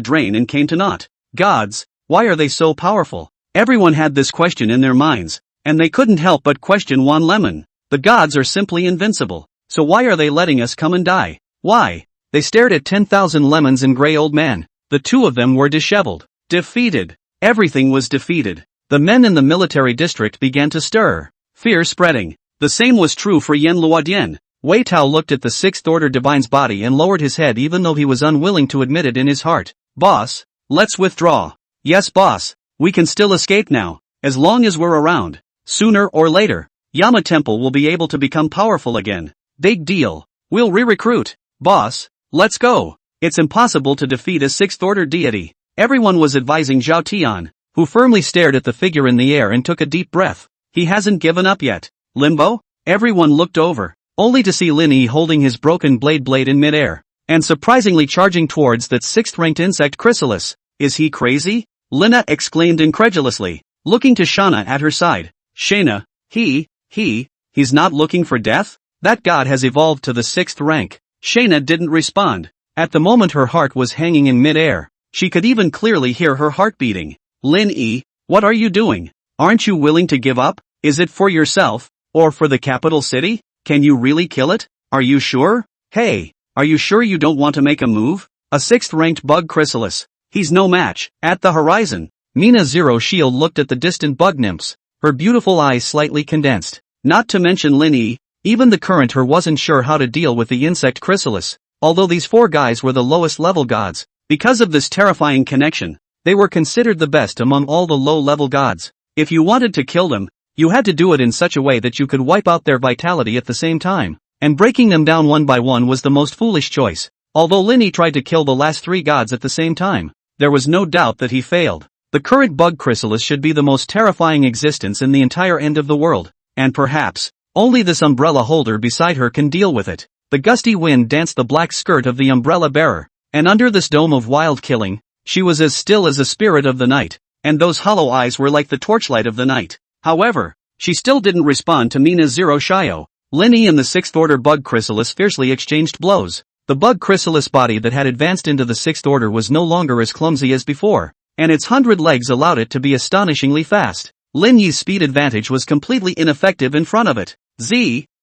drain and came to naught. Gods, why are they so powerful? Everyone had this question in their minds, and they couldn't help but question One Lemon. The gods are simply invincible, so why are they letting us come and die? Why? They stared at 10,000 lemons and gray old man. The 2 of them were disheveled. Defeated. Everything was defeated. The men in the military district began to stir. Fear spreading. The same was true for Yen Luodian. Wei Tao looked at the 6th order divine's body and lowered his head even though he was unwilling to admit it in his heart. Boss, let's withdraw. Yes boss, we can still escape now, as long as we're around. Sooner or later, Yama Temple will be able to become powerful again. Big deal. We'll re-recruit. Boss, let's go. It's impossible to defeat a 6th order deity. Everyone was advising Zhao Tian, who firmly stared at the figure in the air and took a deep breath. He hasn't given up yet. Limbo? Everyone looked over, only to see Lin Yi holding his broken blade in midair, and surprisingly charging towards that 6th ranked insect chrysalis. Is he crazy? Lina exclaimed incredulously, looking to Shana at her side. Shana, he's not looking for death? That god has evolved to the 6th rank. Shana didn't respond. At the moment her heart was hanging in midair. She could even clearly hear her heart beating. Lin Yi, what are you doing? Aren't you willing to give up? Is it for yourself, or for the capital city? Can you really kill it? Are you sure? Hey, are you sure you don't want to make a move? A 6th ranked bug chrysalis. He's no match. At the horizon, Mina Zero Shield looked at the distant bug nymphs, her beautiful eyes slightly condensed. Not to mention Lin Yi, even the current her wasn't sure how to deal with the insect chrysalis. Although these 4 guys were the lowest level gods, Because of this terrifying connection, they were considered the best among all the low-level gods. If you wanted to kill them, you had to do it in such a way that you could wipe out their vitality at the same time, and breaking them down one by one was the most foolish choice. Although Lin Yi tried to kill the last 3 gods at the same time, there was no doubt that he failed. The current bug chrysalis should be the most terrifying existence in the entire end of the world, and perhaps, only this umbrella holder beside her can deal with it. The gusty wind danced the black skirt of the umbrella bearer, and under this dome of wild killing, she was as still as a spirit of the night, and those hollow eyes were like the torchlight of the night. However, she still didn't respond to Mina's Zero Shio. Lin Yi and the 6th Order bug chrysalis fiercely exchanged blows. The bug chrysalis body that had advanced into the 6th Order was no longer as clumsy as before, and its 100 legs allowed it to be astonishingly fast. Lin Yi's speed advantage was completely ineffective in front of it.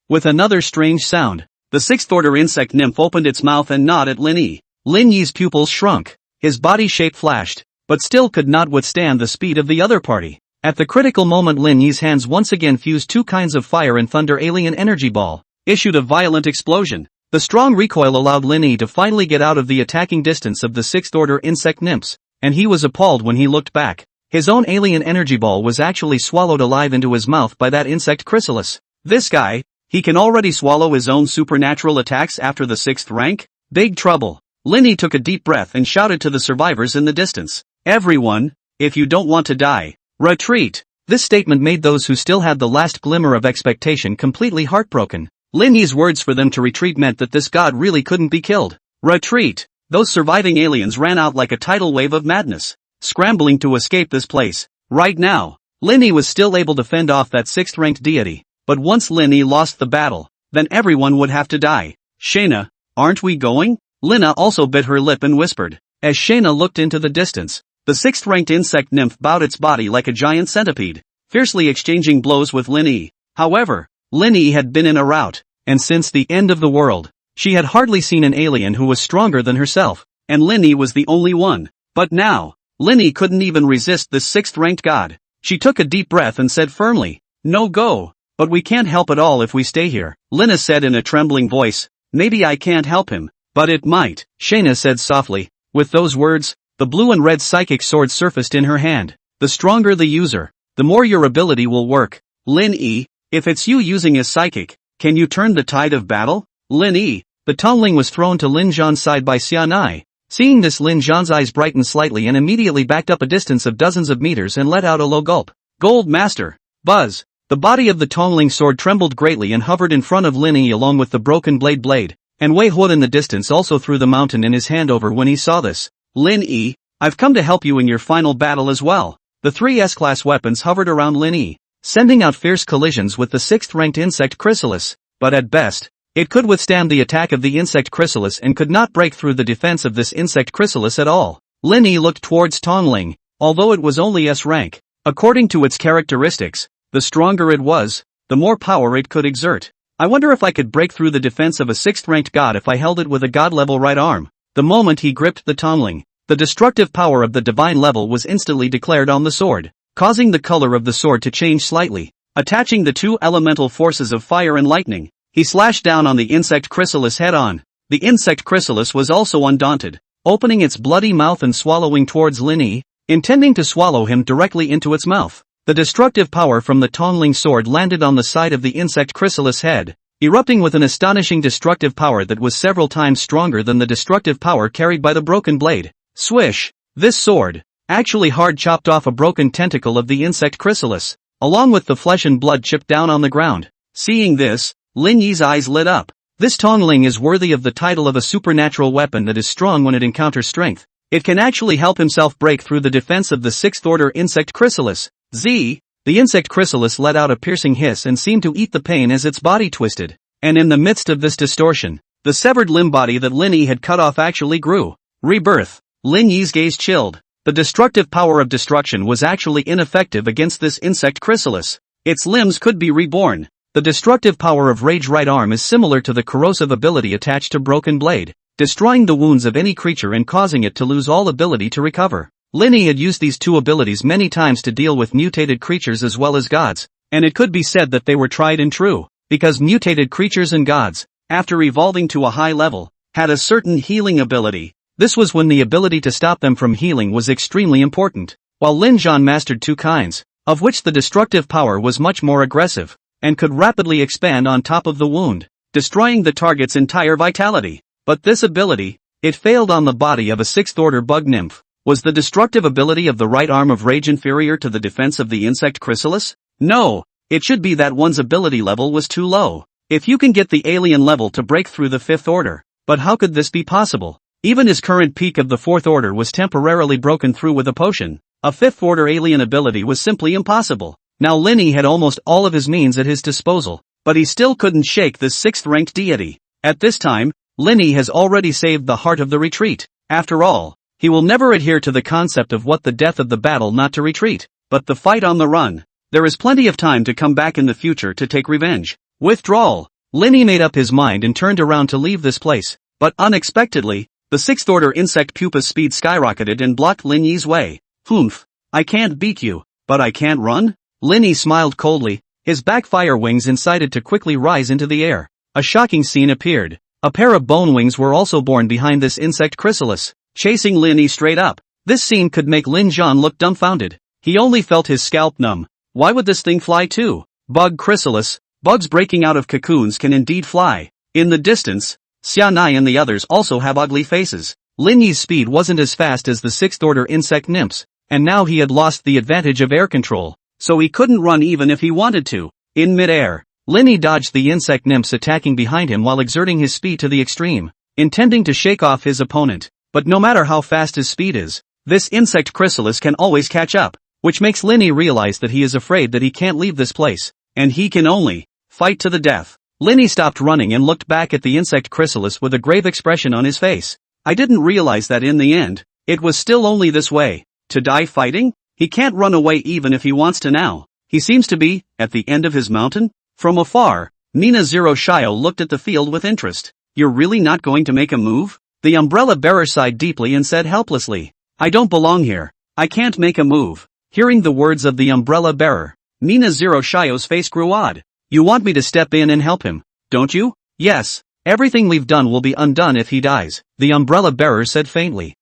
With another strange sound, the 6th Order insect nymph opened its mouth and gnawed at Lin Yi. Lin Yi's pupils shrunk, his body shape flashed, but still could not withstand the speed of the other party. At the critical moment Lin Yi's hands once again fused 2 kinds of fire and thunder. Alien energy ball issued a violent explosion. The strong recoil allowed Lin Yi to finally get out of the attacking distance of the 6th Order insect nymphs, and he was appalled when he looked back. His own alien energy ball was actually swallowed alive into his mouth by that insect chrysalis. This guy, he can already swallow his own supernatural attacks after the 6th rank? Big trouble. Lin Yi took a deep breath and shouted to the survivors in the distance. Everyone, if you don't want to die, retreat. This statement made those who still had the last glimmer of expectation completely heartbroken. Lin Yi's words for them to retreat meant that this god really couldn't be killed. Retreat! Those surviving aliens ran out like a tidal wave of madness, scrambling to escape this place. Right now, Lin Yi was still able to fend off that 6th-ranked deity, but once Lin Yi lost the battle, then everyone would have to die. Shayna, aren't we going? Lina also bit her lip and whispered. As Shayna looked into the distance, the 6th-ranked insect nymph bowed its body like a giant centipede, fiercely exchanging blows with Lin Yi. However, Lin Yi had been in a rout, and since the end of the world, she had hardly seen an alien who was stronger than herself, and Lin Yi was the only one. But now, Lin Yi couldn't even resist this 6th-ranked god. She took a deep breath and said firmly, "No go, but we can't help at all if we stay here." Lina said in a trembling voice, "Maybe I can't help him, but it might," Shayna said softly. With those words, the blue and red psychic sword surfaced in her hand. The stronger the user, the more your ability will work. Lin Yi, if it's you using a psychic, can you turn the tide of battle? Lin Yi. The tongling was thrown to Lin Zhan's side by Xianai. Seeing this, Lin Zhan's eyes brightened slightly and immediately backed up a distance of dozens of meters and let out a low gulp. Gold Master. Buzz. The body of the tongling sword trembled greatly and hovered in front of Lin Yi along with the broken blade, and Wei Huo in the distance also threw the mountain in his hand over when he saw this. Lin Yi, I've come to help you in your final battle as well. The 3 S-class weapons hovered around Lin Yi, sending out fierce collisions with the 6th-ranked insect chrysalis, but at best, it could withstand the attack of the insect chrysalis and could not break through the defense of this insect chrysalis at all. Lin Yi looked towards Tongling, although it was only S rank. According to its characteristics, the stronger it was, the more power it could exert. I wonder if I could break through the defense of a 6th-ranked god if I held it with a god-level right arm. The moment he gripped the Tongling, the destructive power of the divine level was instantly declared on the sword, causing the color of the sword to change slightly. Attaching the 2 elemental forces of fire and lightning, he slashed down on the insect chrysalis head-on. The insect chrysalis was also undaunted, opening its bloody mouth and swallowing towards Lin Yi, intending to swallow him directly into its mouth. The destructive power from the Tongling sword landed on the side of the insect chrysalis head, erupting with an astonishing destructive power that was several times stronger than the destructive power carried by the broken blade. Swish! This sword actually hard chopped off a broken tentacle of the insect chrysalis, along with the flesh and blood chipped down on the ground. Seeing this, Lin Yi's eyes lit up. This Tongling is worthy of the title of a supernatural weapon that is strong when it encounters strength. It can actually help himself break through the defense of the 6th-order insect chrysalis. The insect chrysalis let out a piercing hiss and seemed to eat the pain as its body twisted. And in the midst of this distortion, the severed limb body that Lin Yi had cut off actually grew. Rebirth. Lin Yi's gaze chilled. The destructive power of destruction was actually ineffective against this insect chrysalis. Its limbs could be reborn. The destructive power of Rage right arm is similar to the corrosive ability attached to Broken Blade, destroying the wounds of any creature and causing it to lose all ability to recover. Lin Yi had used these 2 abilities many times to deal with mutated creatures as well as gods, and it could be said that they were tried and true, because mutated creatures and gods, after evolving to a high level, had a certain healing ability. This was when the ability to stop them from healing was extremely important. While Lin Zhan mastered two kinds, of which the destructive power was much more aggressive, and could rapidly expand on top of the wound, destroying the target's entire vitality. But this ability, it failed on the body of a 6th-order bug nymph. Was the destructive ability of the right arm of rage inferior to the defense of the insect chrysalis? No, it should be that one's ability level was too low. If you can get the alien level to break through the 5th order. But how could this be possible? Even his current peak of the 4th order was temporarily broken through with a potion. A 5th order alien ability was simply impossible. Now Linny had almost all of his means at his disposal, but he still couldn't shake this 6th-ranked deity. At this time, Linny has already saved the heart of the retreat. After all, he will never adhere to the concept of what the death of the battle not to retreat, but the fight on the run. There is plenty of time to come back in the future to take revenge. Withdrawal. Linny made up his mind and turned around to leave this place, but unexpectedly, the 6th-order insect pupa's speed skyrocketed and blocked Linny's way. Humph. I can't beat you, but I can't run? Linny smiled coldly, his backfire wings incited to quickly rise into the air. A shocking scene appeared. A pair of bone wings were also born behind this insect chrysalis, chasing Linny straight up. This scene could make Lin Zhan look dumbfounded. He only felt his scalp numb. Why would this thing fly too? Bug chrysalis. Bugs breaking out of cocoons can indeed fly. In the distance, Xianai and the others also have ugly faces. Linny's speed wasn't as fast as the 6th-order insect nymphs, and now he had lost the advantage of air control, so he couldn't run even if he wanted to. In mid-air, Linny dodged the insect nymphs attacking behind him while exerting his speed to the extreme, intending to shake off his opponent. But no matter how fast his speed is, this insect chrysalis can always catch up, which makes Linny realize that he is afraid that he can't leave this place, and he can only fight to the death. Linny stopped running and looked back at the insect chrysalis with a grave expression on his face. I didn't realize that in the end, it was still only this way. To die fighting? He can't run away even if he wants to now. He seems to be at the end of his mountain? From afar, Nina Zero Shio looked at the field with interest. You're really not going to make a move? The umbrella bearer sighed deeply and said helplessly. I don't belong here. I can't make a move. Hearing the words of the umbrella bearer, Nina Zero Shio's face grew odd. You want me to step in and help him, don't you? Yes. Everything we've done will be undone if he dies, the umbrella bearer said faintly.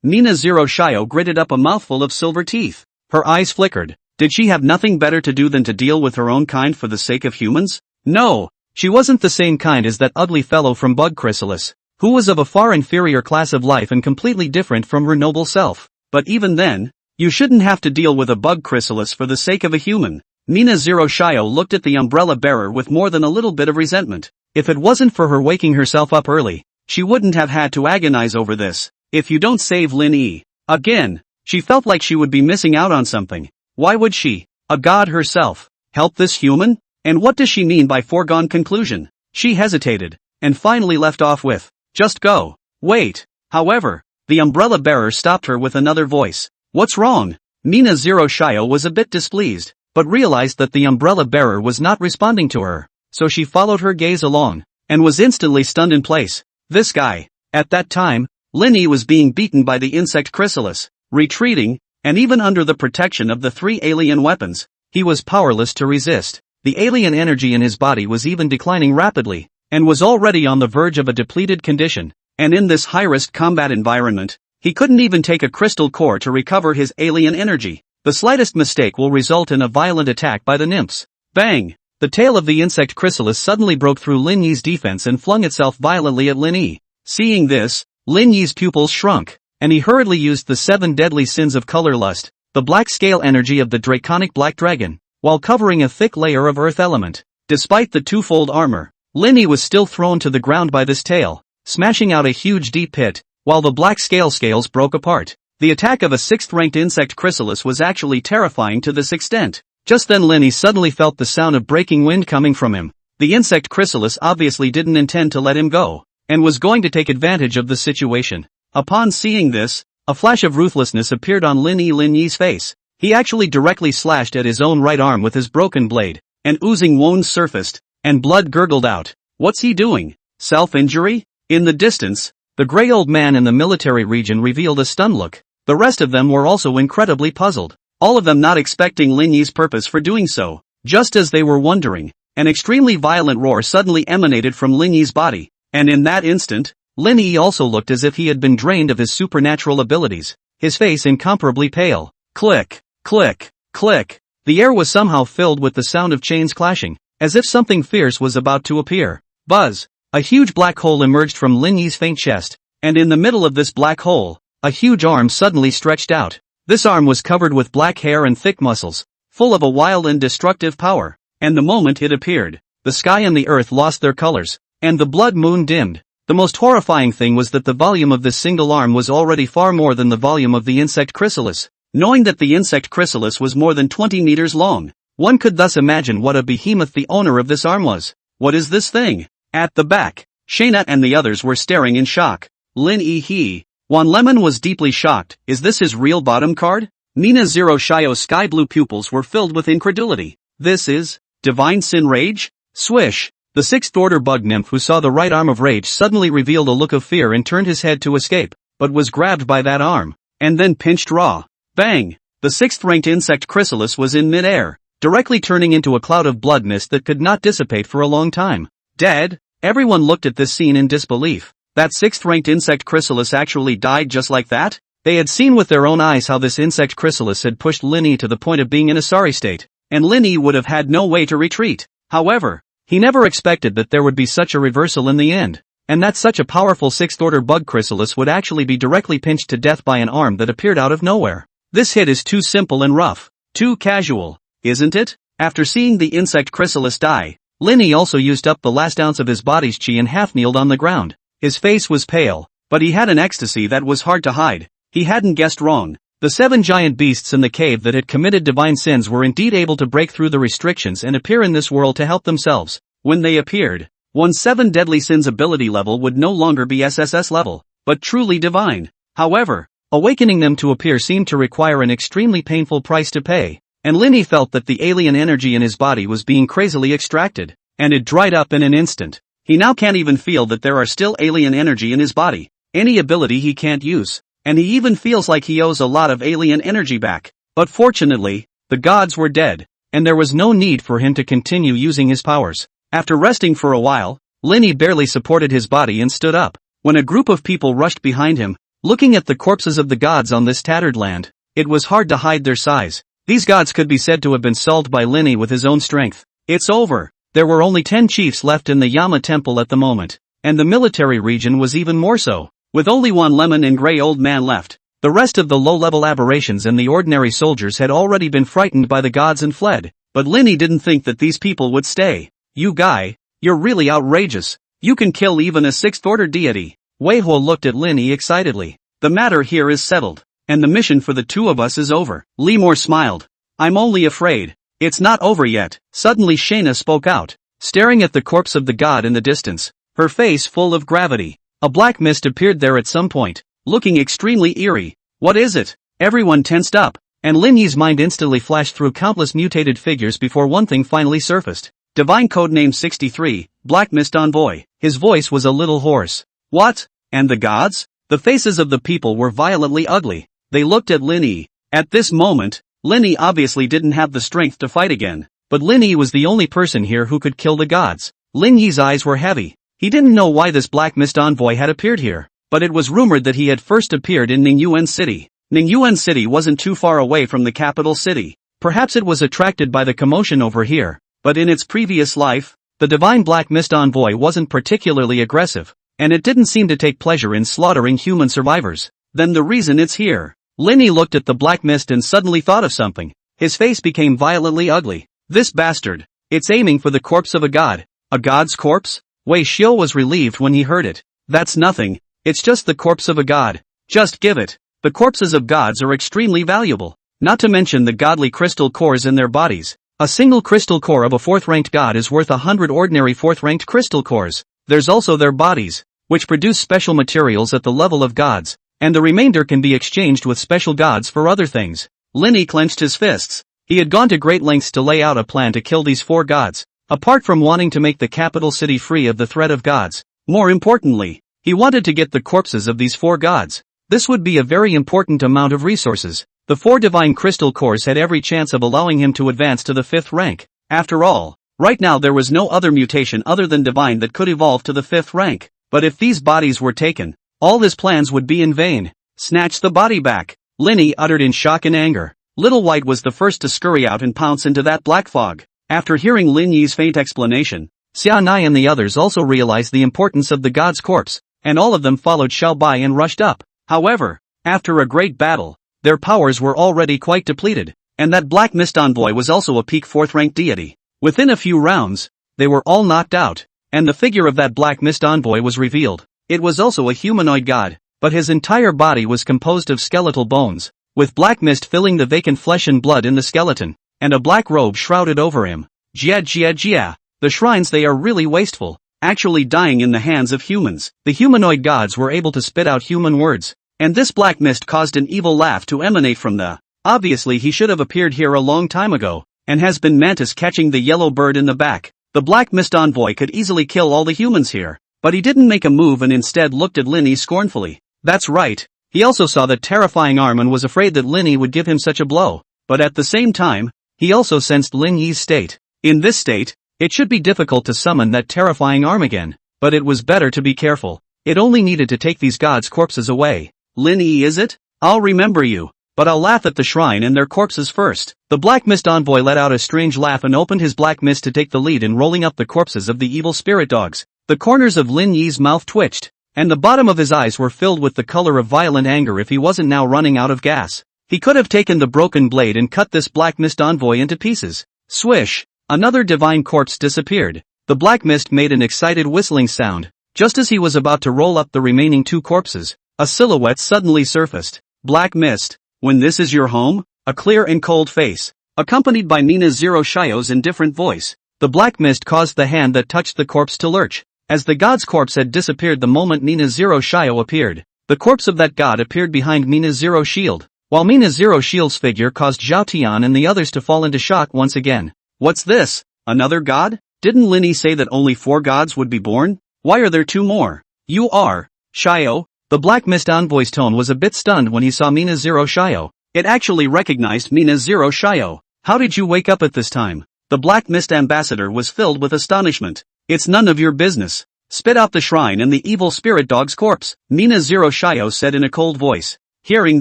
Nina Zero Shio gritted up a mouthful of silver teeth. Her eyes flickered. Did she have nothing better to do than to deal with her own kind for the sake of humans? No, she wasn't the same kind as that ugly fellow from Bug Chrysalis, who was of a far inferior class of life and completely different from her noble self. But even then, you shouldn't have to deal with a Bug Chrysalis for the sake of a human. Nina Zero Shio looked at the umbrella bearer with more than a little bit of resentment. If it wasn't for her waking herself up early, she wouldn't have had to agonize over this. If you don't save Lin Yi again, she felt like she would be missing out on something. Why would she, a god herself, help this human? And what does she mean by foregone conclusion? She hesitated, and finally left off with, just go. Wait. However, the umbrella bearer stopped her with another voice. What's wrong? Nina Zero Shio was a bit displeased, but realized that the umbrella bearer was not responding to her, so she followed her gaze along, and was instantly stunned in place. This guy. At that time, Linny was being beaten by the insect chrysalis, retreating, and even under the protection of the 3 alien weapons, he was powerless to resist. The alien energy in his body was even declining rapidly, and was already on the verge of a depleted condition, and in this high-risk combat environment, he couldn't even take a crystal core to recover his alien energy. The slightest mistake will result in a violent attack by the nymphs. Bang! The tail of the insect chrysalis suddenly broke through Lin Yi's defense and flung itself violently at Lin Yi. Seeing this, Lin Yi's pupils shrunk, and he hurriedly used the 7 deadly sins of color lust, the black scale energy of the draconic black dragon, while covering a thick layer of earth element. Despite the twofold armor, Lin Yi was still thrown to the ground by this tail, smashing out a huge deep pit, while the black scales broke apart. The attack of a 6th-ranked insect chrysalis was actually terrifying to this extent. Just then Linny suddenly felt the sound of breaking wind coming from him. The insect chrysalis obviously didn't intend to let him go, and was going to take advantage of the situation. Upon seeing this, a flash of ruthlessness appeared on Lin Yi's face. He actually directly slashed at his own right arm with his broken blade, and oozing wounds surfaced, and blood gurgled out. What's he doing? Self-injury? In the distance, the gray old man in the military region revealed a stunned look. The rest of them were also incredibly puzzled, all of them not expecting Lin Yi's purpose for doing so. Just as they were wondering, an extremely violent roar suddenly emanated from Lin Yi's body, and in that instant, Lin Yi also looked as if he had been drained of his supernatural abilities, his face incomparably pale. Click, click, click. The air was somehow filled with the sound of chains clashing, as if something fierce was about to appear. Buzz! A huge black hole emerged from Lin Yi's faint chest, and in the middle of this black hole, a huge arm suddenly stretched out. This arm was covered with black hair and thick muscles, full of a wild and destructive power, and the moment it appeared, the sky and the earth lost their colors, and the blood moon dimmed. The most horrifying thing was that the volume of this single arm was already far more than the volume of the insect chrysalis. Knowing that the insect chrysalis was more than 20 meters long, one could thus imagine what a behemoth the owner of this arm was. What is this thing? At the back, Shayna and the others were staring in shock. Lin Yi. Wan Lemon was deeply shocked. Is this his real bottom card? Nina Zero Shio's sky blue pupils were filled with incredulity. This is Divine Sin Rage? Swish! The sixth order bug nymph who saw the right arm of rage suddenly revealed a look of fear and turned his head to escape, but was grabbed by that arm, and then pinched raw. Bang! The sixth-ranked insect chrysalis was in mid-air, directly turning into a cloud of blood mist that could not dissipate for a long time. Dead? Everyone looked at this scene in disbelief. That sixth-ranked insect chrysalis actually died just like that? They had seen with their own eyes how this insect chrysalis had pushed Lin Yi to the point of being in a sorry state, and Lin Yi would have had no way to retreat. However, he never expected that there would be such a reversal in the end, and that such a powerful sixth-order bug chrysalis would actually be directly pinched to death by an arm that appeared out of nowhere. This hit is too simple and rough, too casual, isn't it? After seeing the insect chrysalis die, Lin Yi also used up the last ounce of his body's chi and half-kneeled on the ground. His face was pale, but he had an ecstasy that was hard to hide. He hadn't guessed wrong. The 7 giant beasts in the cave that had committed divine sins were indeed able to break through the restrictions and appear in this world to help themselves. When they appeared, one's 7 deadly sins ability level would no longer be SSS-level, but truly divine. However, awakening them to appear seemed to require an extremely painful price to pay, and Lin Yi felt that the alien energy in his body was being crazily extracted, and it dried up in an instant. He now can't even feel that there are still alien energy in his body, any ability he can't use, and he even feels like he owes a lot of alien energy back. But fortunately, the gods were dead, and there was no need for him to continue using his powers. After resting for a while, Lin Yi barely supported his body and stood up, when a group of people rushed behind him. Looking at the corpses of the gods on this tattered land, it was hard to hide their size. These gods could be said to have been solved by Lin Yi with his own strength. It's over. There were only 10 chiefs left in the Yama temple at the moment, and the military region was even more so, with only one Lemon and Grey Old Man left. The rest of the low-level aberrations and the ordinary soldiers had already been frightened by the gods and fled, but Lin Yi didn't think that these people would stay. You guy, you're really outrageous. You can kill even a 6th-order deity. Wei Huo looked at Lin Yi excitedly. The matter here is settled, and the mission for the two of us is over. Li Mor smiled. I'm only afraid. It's not over yet. Suddenly Shayna spoke out, staring at the corpse of the god in the distance, her face full of gravity. A black mist appeared there at some point, looking extremely eerie. What is it? Everyone tensed up, and Lin Yi's mind instantly flashed through countless mutated figures before one thing finally surfaced. Divine Codename 63, Black Mist Envoy. His voice was a little hoarse. What? And the gods? The faces of the people were violently ugly. They looked at Lin Yi. At this moment, Lin Yi obviously didn't have the strength to fight again, but Lin Yi was the only person here who could kill the gods. Lin Yi's eyes were heavy. He didn't know why this Black Mist Envoy had appeared here, but it was rumored that he had first appeared in Ningyuan City. Ningyuan City wasn't too far away from the capital city. Perhaps it was attracted by the commotion over here, but in its previous life, the divine Black Mist Envoy wasn't particularly aggressive, and it didn't seem to take pleasure in slaughtering human survivors. Then the reason it's here. Lin Yi looked at the black mist and suddenly thought of something. His face became violently ugly. This bastard. It's aiming for the corpse of a god. A god's corpse? Wei Xiu was relieved when he heard it. That's nothing. It's just the corpse of a god. Just give it. The corpses of gods are extremely valuable. Not to mention the godly crystal cores in their bodies. A single crystal core of a 4th-ranked god is worth 100 ordinary 4th-ranked crystal cores. There's also their bodies, which produce special materials at the level of gods, and the remainder can be exchanged with special gods for other things. Lin Yi clenched his fists. He had gone to great lengths to lay out a plan to kill these 4 gods, apart from wanting to make the capital city free of the threat of gods. More importantly, he wanted to get the corpses of these 4 gods. This would be a very important amount of resources. The 4 divine crystal cores had every chance of allowing him to advance to the 5th rank. After all, right now there was no other mutation other than divine that could evolve to the 5th rank. But if these bodies were taken, all his plans would be in vain. Snatch the body back, Linny uttered in shock and anger. Little White was the first to scurry out and pounce into that black fog. After hearing Lin Yi's faint explanation, Xia Nai and the others also realized the importance of the god's corpse, and all of them followed Xiao Bai and rushed up. However, after a great battle, their powers were already quite depleted, and that Black Mist Envoy was also a peak 4th-ranked deity. Within a few rounds, they were all knocked out, and the figure of that Black Mist Envoy was revealed. It was also a humanoid god, but his entire body was composed of skeletal bones, with black mist filling the vacant flesh and blood in the skeleton, and a black robe shrouded over him. Jia, the shrines, they are really wasteful, actually dying in the hands of humans. The humanoid gods were able to spit out human words, and this black mist caused an evil laugh to emanate from the. Obviously he should have appeared here a long time ago, and has been Mantis catching the yellow bird in the back. The Black Mist Envoy could easily kill all the humans here, but he didn't make a move and instead looked at Linny scornfully. That's right. He also saw that terrifying arm and was afraid that Linny would give him such a blow, but at the same time, he also sensed Lin Yi's state. In this state, it should be difficult to summon that terrifying arm again, but it was better to be careful. It only needed to take these gods' corpses away. Lin Yi, is it? I'll remember you, but I'll laugh at the shrine and their corpses first. The Black Mist Envoy let out a strange laugh and opened his black mist to take the lead in rolling up the corpses of the evil spirit dogs. The corners of Lin Yi's mouth twitched, and the bottom of his eyes were filled with the color of violent anger if he wasn't now running out of gas. He could have taken the broken blade and cut this Black Mist Envoy into pieces. Swish! Another divine corpse disappeared. The black mist made an excited whistling sound. Just as he was about to roll up the remaining 2 corpses, a silhouette suddenly surfaced. Black Mist, when this is your home? A clear and cold face, accompanied by Nina Zero Shio's indifferent voice. The black mist caused the hand that touched the corpse to lurch, as the god's corpse had disappeared the moment Nina Zero Shio appeared. The corpse of that god appeared behind Mina Zero's shield, while Mina Zero Shield's figure caused Zhao Tian and the others to fall into shock once again. What's this? Another god? Didn't Linny say that only 4 gods would be born? Why are there 2 more? You are Shio? The Black Mist Envoy's tone was a bit stunned when he saw Mina Zero Shio. It actually recognized Mina Zero Shio. How did you wake up at this time? The Black Mist Ambassador was filled with astonishment. It's none of your business. Spit out the shrine and the evil spirit dog's corpse, Mina Zero Shio said in a cold voice. Hearing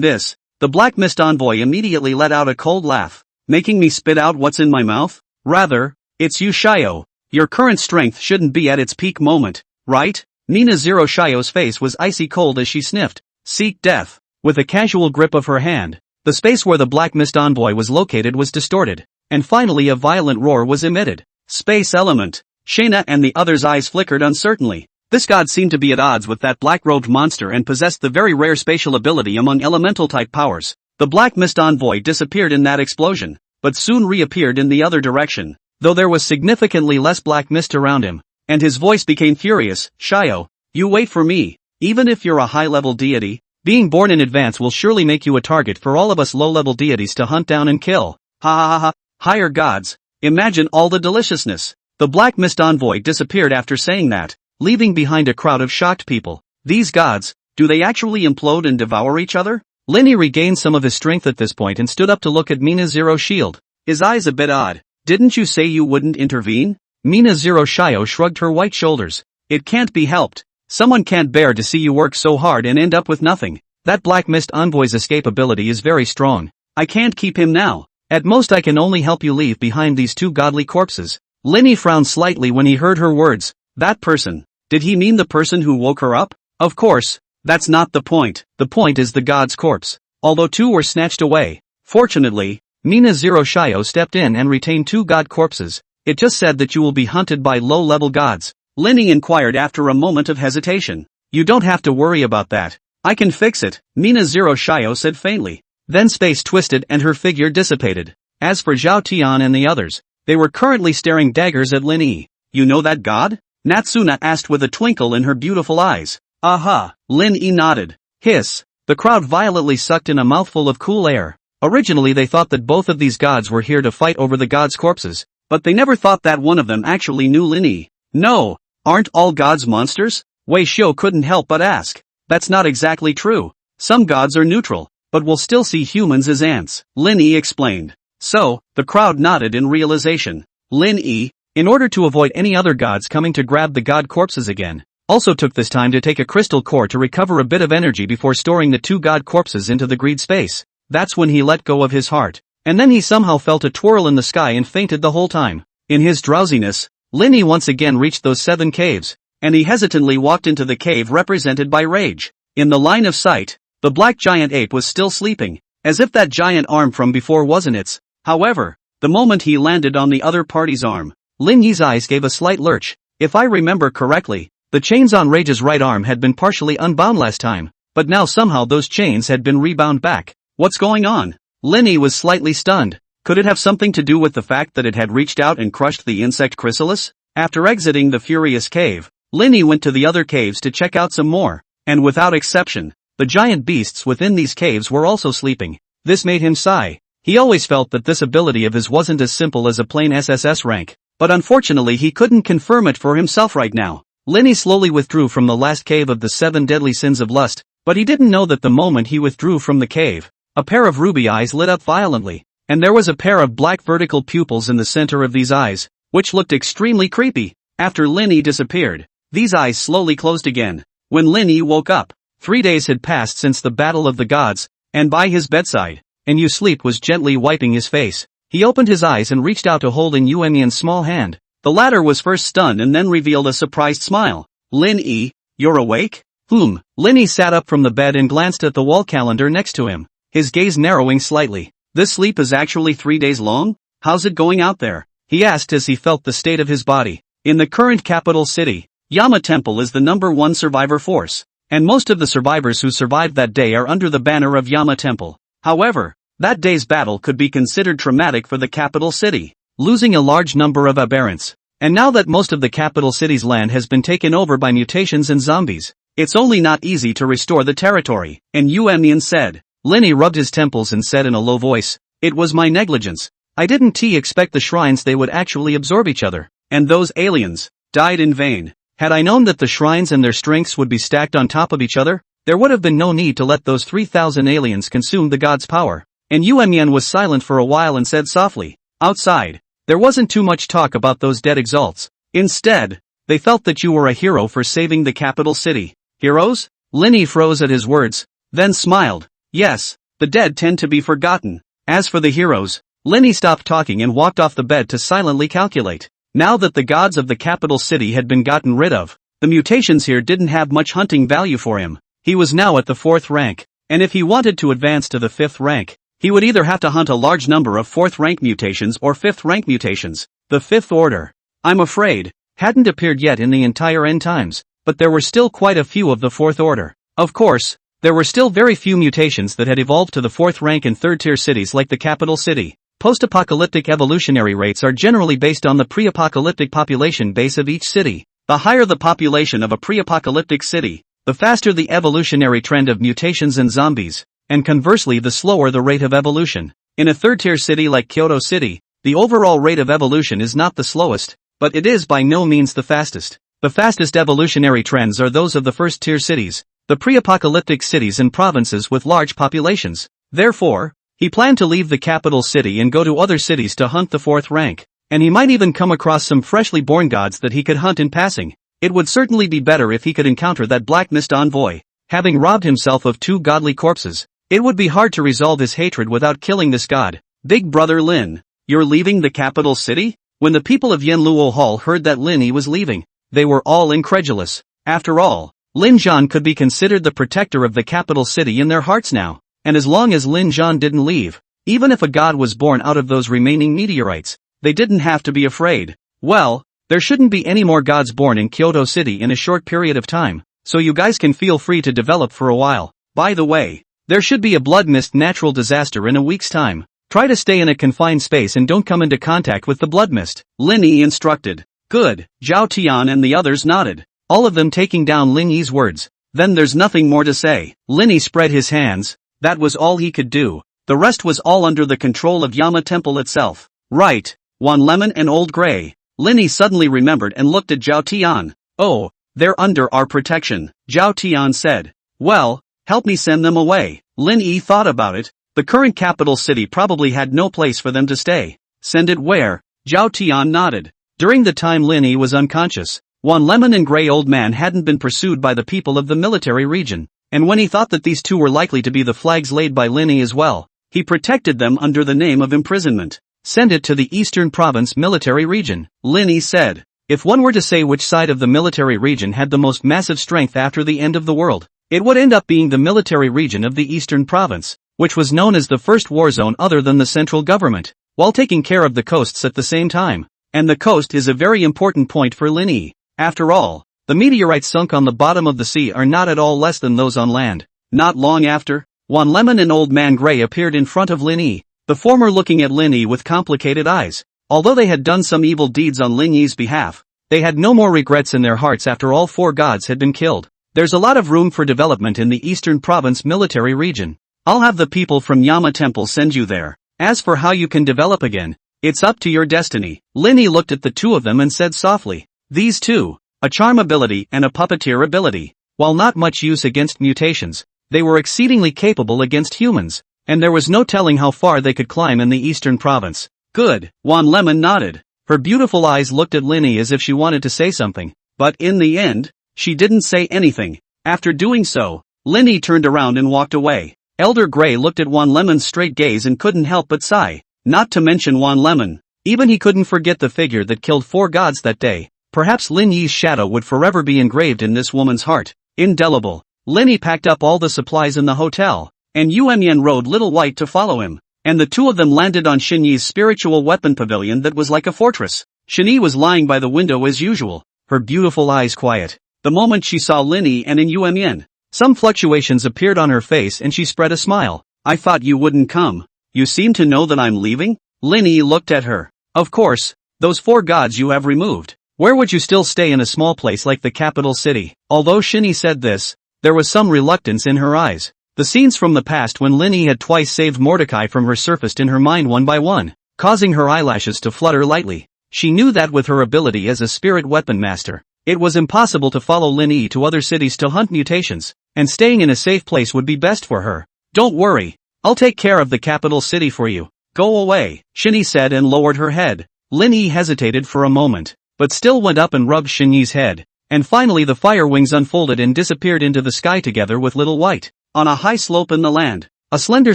this, the Black Mist Envoy immediately let out a cold laugh. Making me spit out what's in my mouth? Rather, it's you, Shio. Your current strength shouldn't be at its peak moment, right? Mina Zero Shio's face was icy cold as she sniffed. Seek death. With a casual grip of her hand, the space where the Black Mist Envoy was located was distorted, and finally a violent roar was emitted. Space element. Shayna and the others' eyes flickered uncertainly. This god seemed to be at odds with that black-robed monster and possessed the very rare spatial ability among elemental-type powers. The Black Mist Envoy disappeared in that explosion, but soon reappeared in the other direction, though there was significantly less black mist around him, and his voice became furious. Shio, you wait for me. Even if you're a high-level deity, being born in advance will surely make you a target for all of us low-level deities to hunt down and kill. Ha ha ha ha. Higher gods. Imagine all the deliciousness. The Black Mist Envoy disappeared after saying that, leaving behind a crowd of shocked people. These gods, do they actually implode and devour each other? Linny regained some of his strength at this point and stood up to look at Mina Zero's shield. His eyes a bit odd. Didn't you say you wouldn't intervene? Mina Zero Shio shrugged her white shoulders. It can't be helped. Someone can't bear to see you work so hard and end up with nothing. That Black Mist Envoy's escape ability is very strong. I can't keep him now. At most I can only help you leave behind these 2 godly corpses. Linny frowned slightly when he heard her words. That person. Did he mean the person who woke her up? Of course. That's not the point. The point is the god's corpse. Although 2 were snatched away. Fortunately, Mina Zero Shio stepped in and retained 2 god corpses. It just said that you will be hunted by low-level gods. Linny inquired after a moment of hesitation. You don't have to worry about that. I can fix it, Mina Zero Shio said faintly. Then space twisted and her figure dissipated. As for Zhao Tian and the others, they were currently staring daggers at Lin Yi. You know that god? Natsuna asked with a twinkle in her beautiful eyes. Aha, Lin Yi nodded. Hiss. The crowd violently sucked in a mouthful of cool air. Originally they thought that both of these gods were here to fight over the gods' corpses, but they never thought that one of them actually knew Lin Yi. No, aren't all gods monsters? Wei Xiu couldn't help but ask. That's not exactly true. Some gods are neutral, but will still see humans as ants, Lin Yi explained. So, the crowd nodded in realization. Lin Yi, in order to avoid any other gods coming to grab the god corpses again, also took this time to take a crystal core to recover a bit of energy before storing the two god corpses into the greed space. That's when he let go of his heart. And then he somehow felt a twirl in the sky and fainted the whole time. In his drowsiness, Linny once again reached those 7 caves, and he hesitantly walked into the cave represented by Rage. In the line of sight, the black giant ape was still sleeping, as if that giant arm from before wasn't its. However, the moment he landed on the other party's arm, Lin Yi's eyes gave a slight lurch. If I remember correctly, the chains on Rage's right arm had been partially unbound last time, but now somehow those chains had been rebound back. What's going on? Lin Yi was slightly stunned. Could it have something to do with the fact that it had reached out and crushed the insect chrysalis? After exiting the furious cave, Lin Yi went to the other caves to check out some more, and without exception, the giant beasts within these caves were also sleeping. This made him sigh. He always felt that this ability of his wasn't as simple as a plain SSS rank, but unfortunately he couldn't confirm it for himself right now. Lin Yi slowly withdrew from the last cave of the 7 deadly sins of lust, but he didn't know that the moment he withdrew from the cave, a pair of ruby eyes lit up violently, and there was a pair of black vertical pupils in the center of these eyes, which looked extremely creepy. After Lin Yi disappeared, these eyes slowly closed again. When Lin Yi woke up, 3 days had passed since the battle of the gods, and by his bedside, Yu Sleep was gently wiping his face. He opened his eyes and reached out to hold in Yuemian's small hand. The latter was first stunned and then revealed a surprised smile. Lin Yi, you're awake? Lin Yi sat up from the bed and glanced at the wall calendar next to him, his gaze narrowing slightly. This sleep is actually 3 days long? How's it going out there? He asked as he felt the state of his body. In the current capital city, Yama Temple is the #1 survivor force, and most of the survivors who survived that day are under the banner of Yama Temple. However, that day's battle could be considered traumatic for the capital city, losing a large number of aberrants. And now that most of the capital city's land has been taken over by mutations and zombies, it's only not easy to restore the territory, and Yuemian said. Lin Yi rubbed his temples and said in a low voice, it was my negligence. I didn't expect the shrines they would actually absorb each other, and those aliens died in vain. Had I known that the shrines and their strengths would be stacked on top of each other, there would have been no need to let those 3,000 aliens consume the god's power. And Yuemian was silent for a while and said softly, outside, there wasn't too much talk about those dead exalts. Instead, they felt that you were a hero for saving the capital city. Heroes? Lin Yi froze at his words, then smiled. Yes, the dead tend to be forgotten. As for the heroes, Lin Yi stopped talking and walked off the bed to silently calculate. Now that the gods of the capital city had been gotten rid of, the mutations here didn't have much hunting value for him. He was now at the 4th rank, and if he wanted to advance to the 5th rank, he would either have to hunt a large number of 4th rank mutations or 5th rank mutations. The 5th order, I'm afraid, hadn't appeared yet in the entire end times, but there were still quite a few of the 4th order. Of course, there were still very few mutations that had evolved to the 4th rank in 3rd tier cities like the capital city. Post-apocalyptic evolutionary rates are generally based on the pre-apocalyptic population base of each city. The higher the population of a pre-apocalyptic city, the faster the evolutionary trend of mutations and zombies, and conversely the slower the rate of evolution. In a 3rd tier city like Kyoto City, the overall rate of evolution is not the slowest, but it is by no means the fastest. The fastest evolutionary trends are those of the 1st tier cities, the pre-apocalyptic cities and provinces with large populations. Therefore, he planned to leave the capital city and go to other cities to hunt the 4th rank, and he might even come across some freshly born gods that he could hunt in passing. It would certainly be better if he could encounter that Black Mist envoy. Having robbed himself of 2 godly corpses, it would be hard to resolve his hatred without killing this god. Big brother Lin, you're leaving the capital city? When the people of Yenluo Hall heard that Lin Yi was leaving, they were all incredulous. After all, Lin Zhan could be considered the protector of the capital city in their hearts now, and as long as Lin Zhan didn't leave, even if a god was born out of those remaining meteorites, they didn't have to be afraid. Well, there shouldn't be any more gods born in Kyoto City in a short period of time, so you guys can feel free to develop for a while. By the way, there should be a blood mist natural disaster in a week's time. Try to stay in a confined space and don't come into contact with the blood mist, Lin Yi instructed. Good, Zhao Tian and the others nodded, all of them taking down Lin Yi's words. Then there's nothing more to say. Lin Yi spread his hands. That was all he could do. The rest was all under the control of Yama Temple itself. Right, Wan Lemon and Old Grey. Lin Yi suddenly remembered and looked at Zhao Tian. Oh, they're under our protection, Zhao Tian said. Well, help me send them away. Lin Yi thought about it. The current capital city probably had no place for them to stay. Send it where? Zhao Tian nodded. During the time Lin Yi was unconscious, One lemon and gray old man hadn't been pursued by the people of the military region, and when he thought that these two were likely to be the flags laid by Linny as well, he protected them under the name of imprisonment. Send it to the Eastern Province military region, Linny said. If one were to say which side of the military region had the most massive strength after the end of the world, it would end up being the military region of the Eastern Province, which was known as the first war zone other than the central government, while taking care of the coasts at the same time. And the coast is a very important point for Linny. After all, the meteorites sunk on the bottom of the sea are not at all less than those on land. Not long after, One Lemon and Old Man Gray appeared in front of Linny, the former looking at Linny with complicated eyes. Although they had done some evil deeds on Linny's behalf, they had no more regrets in their hearts after all four gods had been killed. There's a lot of room for development in the Eastern Province military region. I'll have the people from Yama Temple send you there. As for how you can develop again, it's up to your destiny. Linny looked at the two of them and said softly, these two, a charm ability and a puppeteer ability, while not much use against mutations, they were exceedingly capable against humans, and there was no telling how far they could climb in the Eastern Province. Good, One Lemon nodded. Her beautiful eyes looked at Linny as if she wanted to say something, but in the end, she didn't say anything. After doing so, Linny turned around and walked away. Elder Gray looked at One Lemon's straight gaze and couldn't help but sigh. Not to mention One Lemon. Even he couldn't forget the figure that killed four gods that day. Perhaps Lin Yi's shadow would forever be engraved in this woman's heart. Indelible. Linny packed up all the supplies in the hotel, and Yuan rode Little White to follow him, and the two of them landed on Shin Yi's spiritual weapon pavilion that was like a fortress. Shin Yi was lying by the window as usual, her beautiful eyes quiet. The moment she saw Linny and Yuan, some fluctuations appeared on her face and she spread a smile. I thought you wouldn't come. You seem to know that I'm leaving? Linny looked at her. Of course, those four gods you have removed. Where would you still stay in a small place like the capital city? Although Shinny said this, there was some reluctance in her eyes. The scenes from the past when Linny had twice saved Mordecai from her surfaced in her mind one by one, causing her eyelashes to flutter lightly. She knew that with her ability as a spirit weapon master, it was impossible to follow Linny to other cities to hunt mutations, and staying in a safe place would be best for her. Don't worry, I'll take care of the capital city for you. Go away, Shinny said and lowered her head. Linny hesitated for a moment, but still went up and rubbed Shinny's head, and finally the fire wings unfolded and disappeared into the sky together with Little White. On a high slope in the land, a slender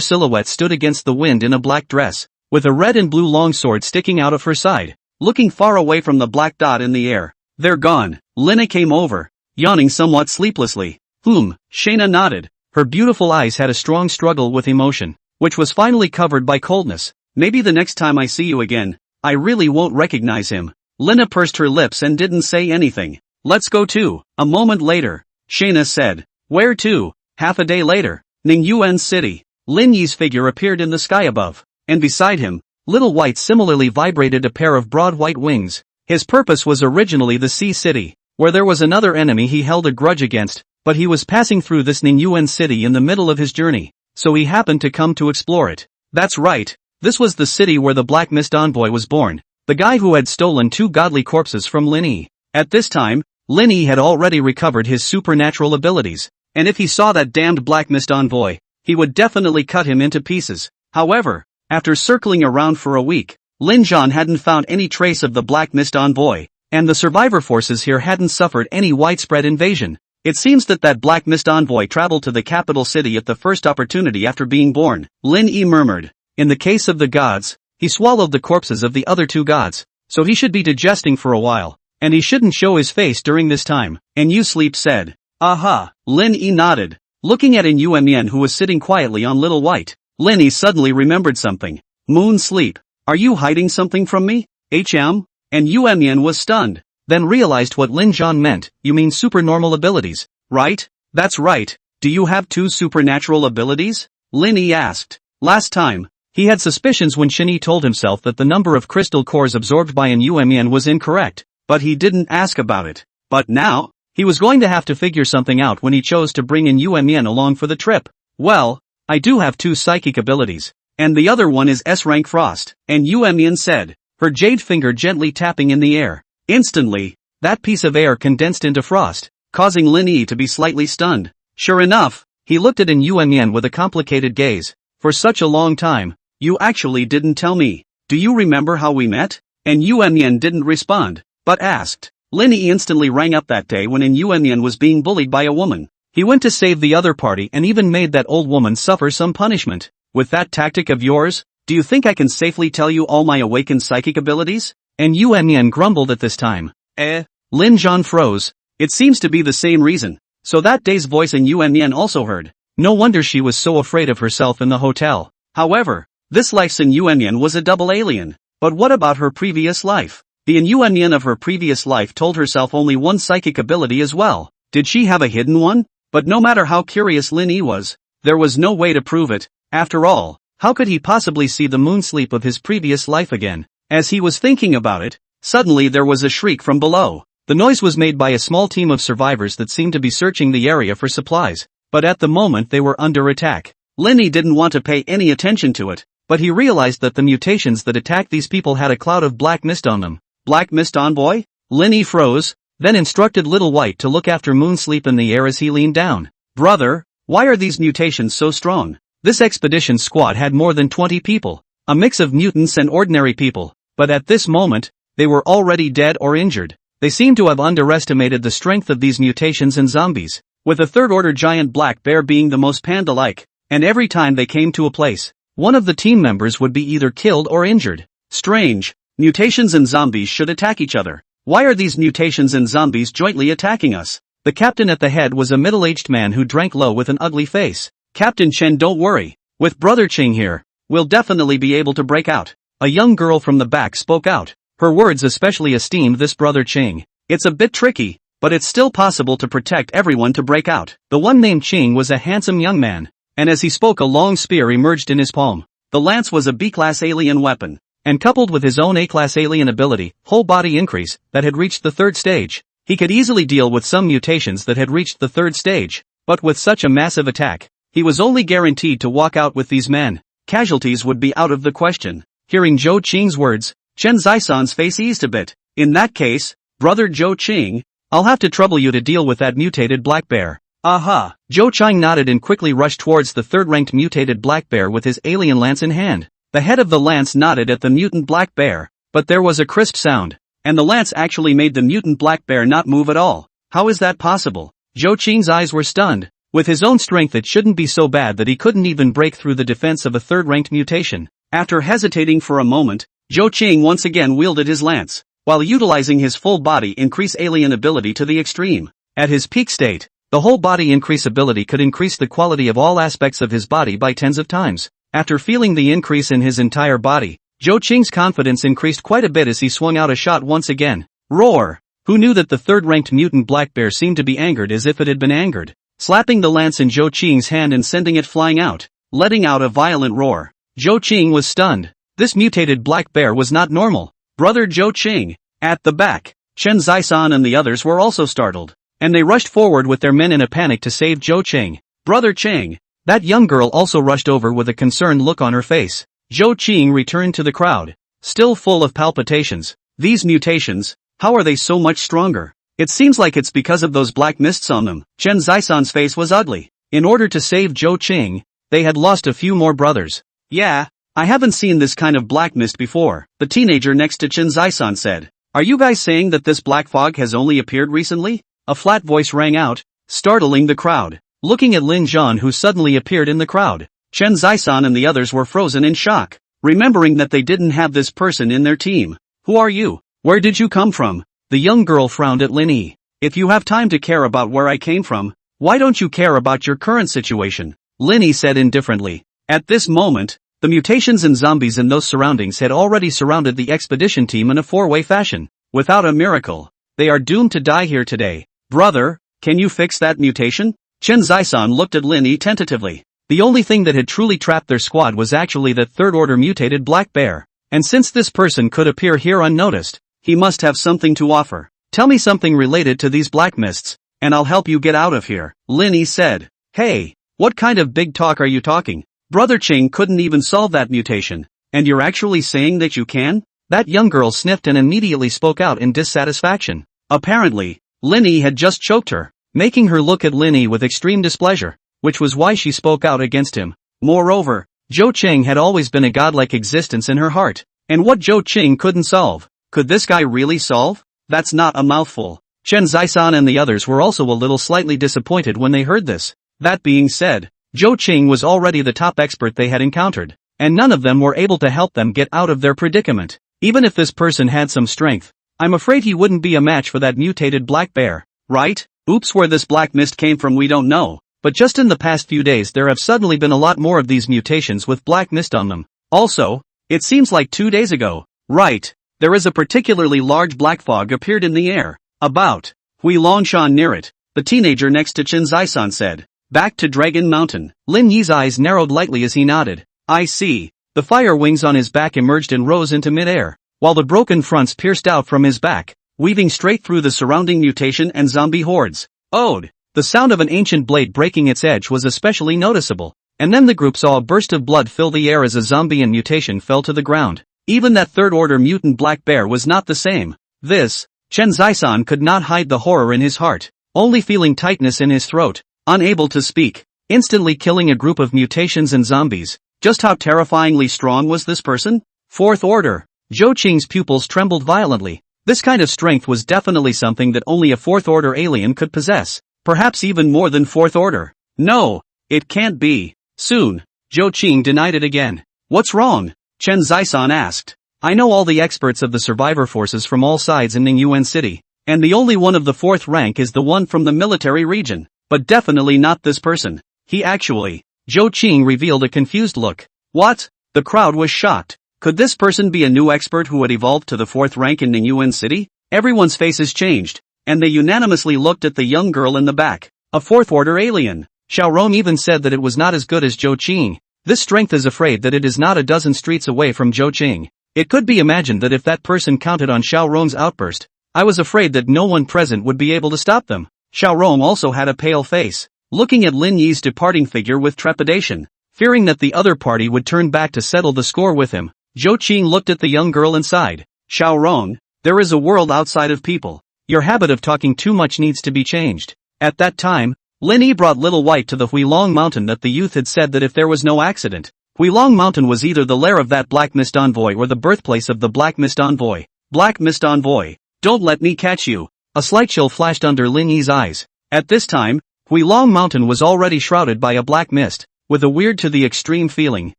silhouette stood against the wind in a black dress, with a red and blue longsword sticking out of her side, looking far away from the black dot in the air. They're gone. Linny came over, yawning somewhat sleeplessly. Shayna nodded. Her beautiful eyes had a strong struggle with emotion, which was finally covered by coldness. Maybe the next time I see you again, I really won't recognize him. Lina pursed her lips and didn't say anything. Let's go too. A moment later, Shayna said. Where to? Half a day later, Ningyuan City. Lin Yi's figure appeared in the sky above, and beside him, Little White similarly vibrated a pair of broad white wings. His purpose was originally the Sea City, where there was another enemy he held a grudge against, but he was passing through this Ningyuan City in the middle of his journey, so he happened to come to explore it. That's right, this was the city where the Black Mist Envoy was born, the guy who had stolen two godly corpses from Lin Yi. At this time, Lin Yi had already recovered his supernatural abilities, and if he saw that damned Black Mist Envoy, he would definitely cut him into pieces. However, after circling around for a week, Lin Zhan hadn't found any trace of the Black Mist Envoy, and the survivor forces here hadn't suffered any widespread invasion. It seems that Black Mist Envoy traveled to the capital city at the first opportunity after being born. Lin Yi murmured. In the case of the gods, he swallowed the corpses of the other two gods, so he should be digesting for a while, and he shouldn't show his face during this time. And you Sleep said. Aha, Lin Yi nodded, looking at Yuan who was sitting quietly on Little White. Lin Yi suddenly remembered something. Moon Sleep, are you hiding something from me? And Yuan was stunned, then realized what Lin Zhan meant. You mean supernormal abilities, right? That's right. Do you have two supernatural abilities? Lin Yi asked. Last time, he had suspicions when Shinny told himself that the number of crystal cores absorbed by Yuan was incorrect, but he didn't ask about it. But now, he was going to have to figure something out when he chose to bring Yuan along for the trip. Well, I do have two psychic abilities, and the other one is S-rank Frost, and Yuan said, her jade finger gently tapping in the air. Instantly, that piece of air condensed into frost, causing Lin Yi to be slightly stunned. Sure enough, he looked at Yuan with a complicated gaze. For such a long time, you actually didn't tell me. Do you remember how we met? And Yuan didn't respond, but asked. Lin Yi instantly rang up that day when Yuan was being bullied by a woman. He went to save the other party and even made that old woman suffer some punishment. With that tactic of yours, do you think I can safely tell you all my awakened psychic abilities? And Yuan grumbled at this time. Lin Zhan froze. It seems to be the same reason. So that day's voice in Yuan also heard. No wonder she was so afraid of herself in the hotel. However, this life's in Yuan was a double alien. But what about her previous life? The Yuan of her previous life told herself only one psychic ability as well. Did she have a hidden one? But no matter how curious Lin Yi was, there was no way to prove it. After all, how could he possibly see the moon sleep of his previous life again? As he was thinking about it, suddenly there was a shriek from below. The noise was made by a small team of survivors that seemed to be searching the area for supplies. But at the moment they were under attack. Lin Yi didn't want to pay any attention to it, but he realized that the mutations that attacked these people had a cloud of black mist on them. Black mist on boy? Lin Yi froze, then instructed Little White to look after moon sleep in the air as he leaned down. Brother, why are these mutations so strong? This expedition squad had more than 20 people, a mix of mutants and ordinary people, but at this moment, they were already dead or injured. They seemed to have underestimated the strength of these mutations and zombies, with a third-order giant black bear being the most panda-like, and every time they came to a place, one of the team members would be either killed or injured. Strange, mutations and zombies should attack each other. Why are these mutations and zombies jointly attacking us? The captain at the head was a middle-aged man who drank low with an ugly face. Captain Chen, don't worry. With Brother Ching here, we'll definitely be able to break out. A young girl from the back spoke out. Her words especially esteemed this Brother Ching. It's a bit tricky, but it's still possible to protect everyone to break out. The one named Ching was a handsome young man, and as he spoke a long spear emerged in his palm. The lance was a B-class alien weapon, and coupled with his own A-class alien ability, whole body increase, that had reached the third stage. He could easily deal with some mutations that had reached the third stage, but with such a massive attack, he was only guaranteed to walk out with these men. Casualties would be out of the question. Hearing Zhou Qing's words, Chen Zaisan's face eased a bit. In that case, Brother Zhou Qing, I'll have to trouble you to deal with that mutated black bear. Aha! Zhou Qing nodded and quickly rushed towards the third-ranked mutated black bear with his alien lance in hand. The head of the lance nodded at the mutant black bear, but there was a crisp sound, and the lance actually made the mutant black bear not move at all. How is that possible? Zhou Qing's eyes were stunned. With his own strength it shouldn't be so bad that he couldn't even break through the defense of a third-ranked mutation. After hesitating for a moment, Zhou Qing once again wielded his lance, while utilizing his full body increase alien ability to the extreme. At his peak state, the whole body increase ability could increase the quality of all aspects of his body by tens of times. After feeling the increase in his entire body, Zhou Qing's confidence increased quite a bit as he swung out a shot once again. Roar! Who knew that the third-ranked mutant black bear seemed to be angered as if it had been angered? Slapping the lance in Zhou Qing's hand and sending it flying out, letting out a violent roar. Zhou Qing was stunned. This mutated black bear was not normal. Brother Zhou Qing. At the back, Chen Zaisan and the others were also startled, and they rushed forward with their men in a panic to save Zhou Qing. Brother Qing. That young girl also rushed over with a concerned look on her face. Zhou Qing returned to the crowd, still full of palpitations. These mutations, how are they so much stronger? It seems like it's because of those black mists on them. Chen Zaisan's face was ugly. In order to save Zhou Qing, they had lost a few more brothers. Yeah, I haven't seen this kind of black mist before, the teenager next to Chen Zaisan said. Are you guys saying that this black fog has only appeared recently? A flat voice rang out, startling the crowd. Looking at Lin Zhan who suddenly appeared in the crowd, Chen Zaisan and the others were frozen in shock, remembering that they didn't have this person in their team. Who are you? Where did you come from? The young girl frowned at Lin Yi. If you have time to care about where I came from, why don't you care about your current situation? Lin Yi said indifferently. At this moment, the mutations and zombies in those surroundings had already surrounded the expedition team in a four-way fashion. Without a miracle, they are doomed to die here today. Brother, can you fix that mutation? Chen Zaisan looked at Lin Yi tentatively. The only thing that had truly trapped their squad was actually that third-order mutated black bear. And since this person could appear here unnoticed, he must have something to offer. Tell me something related to these black mists, and I'll help you get out of here, Lin Yi said. Hey, what kind of big talk are you talking? Brother Ching couldn't even solve that mutation, and you're actually saying that you can? That young girl sniffed and immediately spoke out in dissatisfaction. Apparently, Lin Yi had just choked her, making her look at Lin Yi with extreme displeasure, which was why she spoke out against him. Moreover, Zhou Qing had always been a godlike existence in her heart, and what Zhou Qing couldn't solve, could this guy really solve? That's not a mouthful. Chen Zai-san and the others were also a little slightly disappointed when they heard this. That being said, Zhou Qing was already the top expert they had encountered, and none of them were able to help them get out of their predicament. Even if this person had some strength, I'm afraid he wouldn't be a match for that mutated black bear, right? Oops, where this black mist came from we don't know, but just in the past few days there have suddenly been a lot more of these mutations with black mist on them. Also, it seems like 2 days ago, right, there is a particularly large black fog appeared in the air, about Hui Longshan near it, the teenager next to Chen Zai-san said. Back to Dragon Mountain. Lin Yi's eyes narrowed lightly as he nodded. I see. The fire wings on his back emerged and rose into mid-air, while the broken fronts pierced out from his back, weaving straight through the surrounding mutation and zombie hordes. Ode! The sound of an ancient blade breaking its edge was especially noticeable, and then the group saw a burst of blood fill the air as a zombie and mutation fell to the ground. Even that third-order mutant black bear was not the same. This, Chen Zai-san could not hide the horror in his heart, only feeling tightness in his throat, unable to speak, instantly killing a group of mutations and zombies. Just how terrifyingly strong was this person? Fourth order. Zhou Qing's pupils trembled violently. This kind of strength was definitely something that only a fourth order alien could possess, perhaps even more than fourth order. No, it can't be. Soon, Zhou Qing denied it again. What's wrong? Chen Zai-san asked. I know all the experts of the survivor forces from all sides in Ningyuan City, and the only one of the fourth rank is the one from the military region, but definitely not this person. He actually, Zhou Qing revealed a confused look. What? The crowd was shocked. Could this person be a new expert who had evolved to the fourth rank in Ningyuan City? Everyone's faces changed, and they unanimously looked at the young girl in the back. A fourth order alien. Xiao Rong even said that it was not as good as Zhou Qing. This strength is afraid that it is not a dozen streets away from Zhou Qing. It could be imagined that if that person counted on Xiao Rong's outburst, I was afraid that no one present would be able to stop them. Xiao Rong also had a pale face, looking at Lin Yi's departing figure with trepidation, fearing that the other party would turn back to settle the score with him. Zhou Qing looked at the young girl and sighed. Xiao Rong, there is a world outside of people. Your habit of talking too much needs to be changed. At that time, Lin Yi brought Little White to the Huilong Mountain that the youth had said that if there was no accident, Huilong Mountain was either the lair of that Black Mist Envoy or the birthplace of the Black Mist Envoy. Black Mist Envoy, don't let me catch you. A slight chill flashed under Lin Yi's eyes. At this time, Huilong Mountain was already shrouded by a black mist, with a weird to the extreme feeling.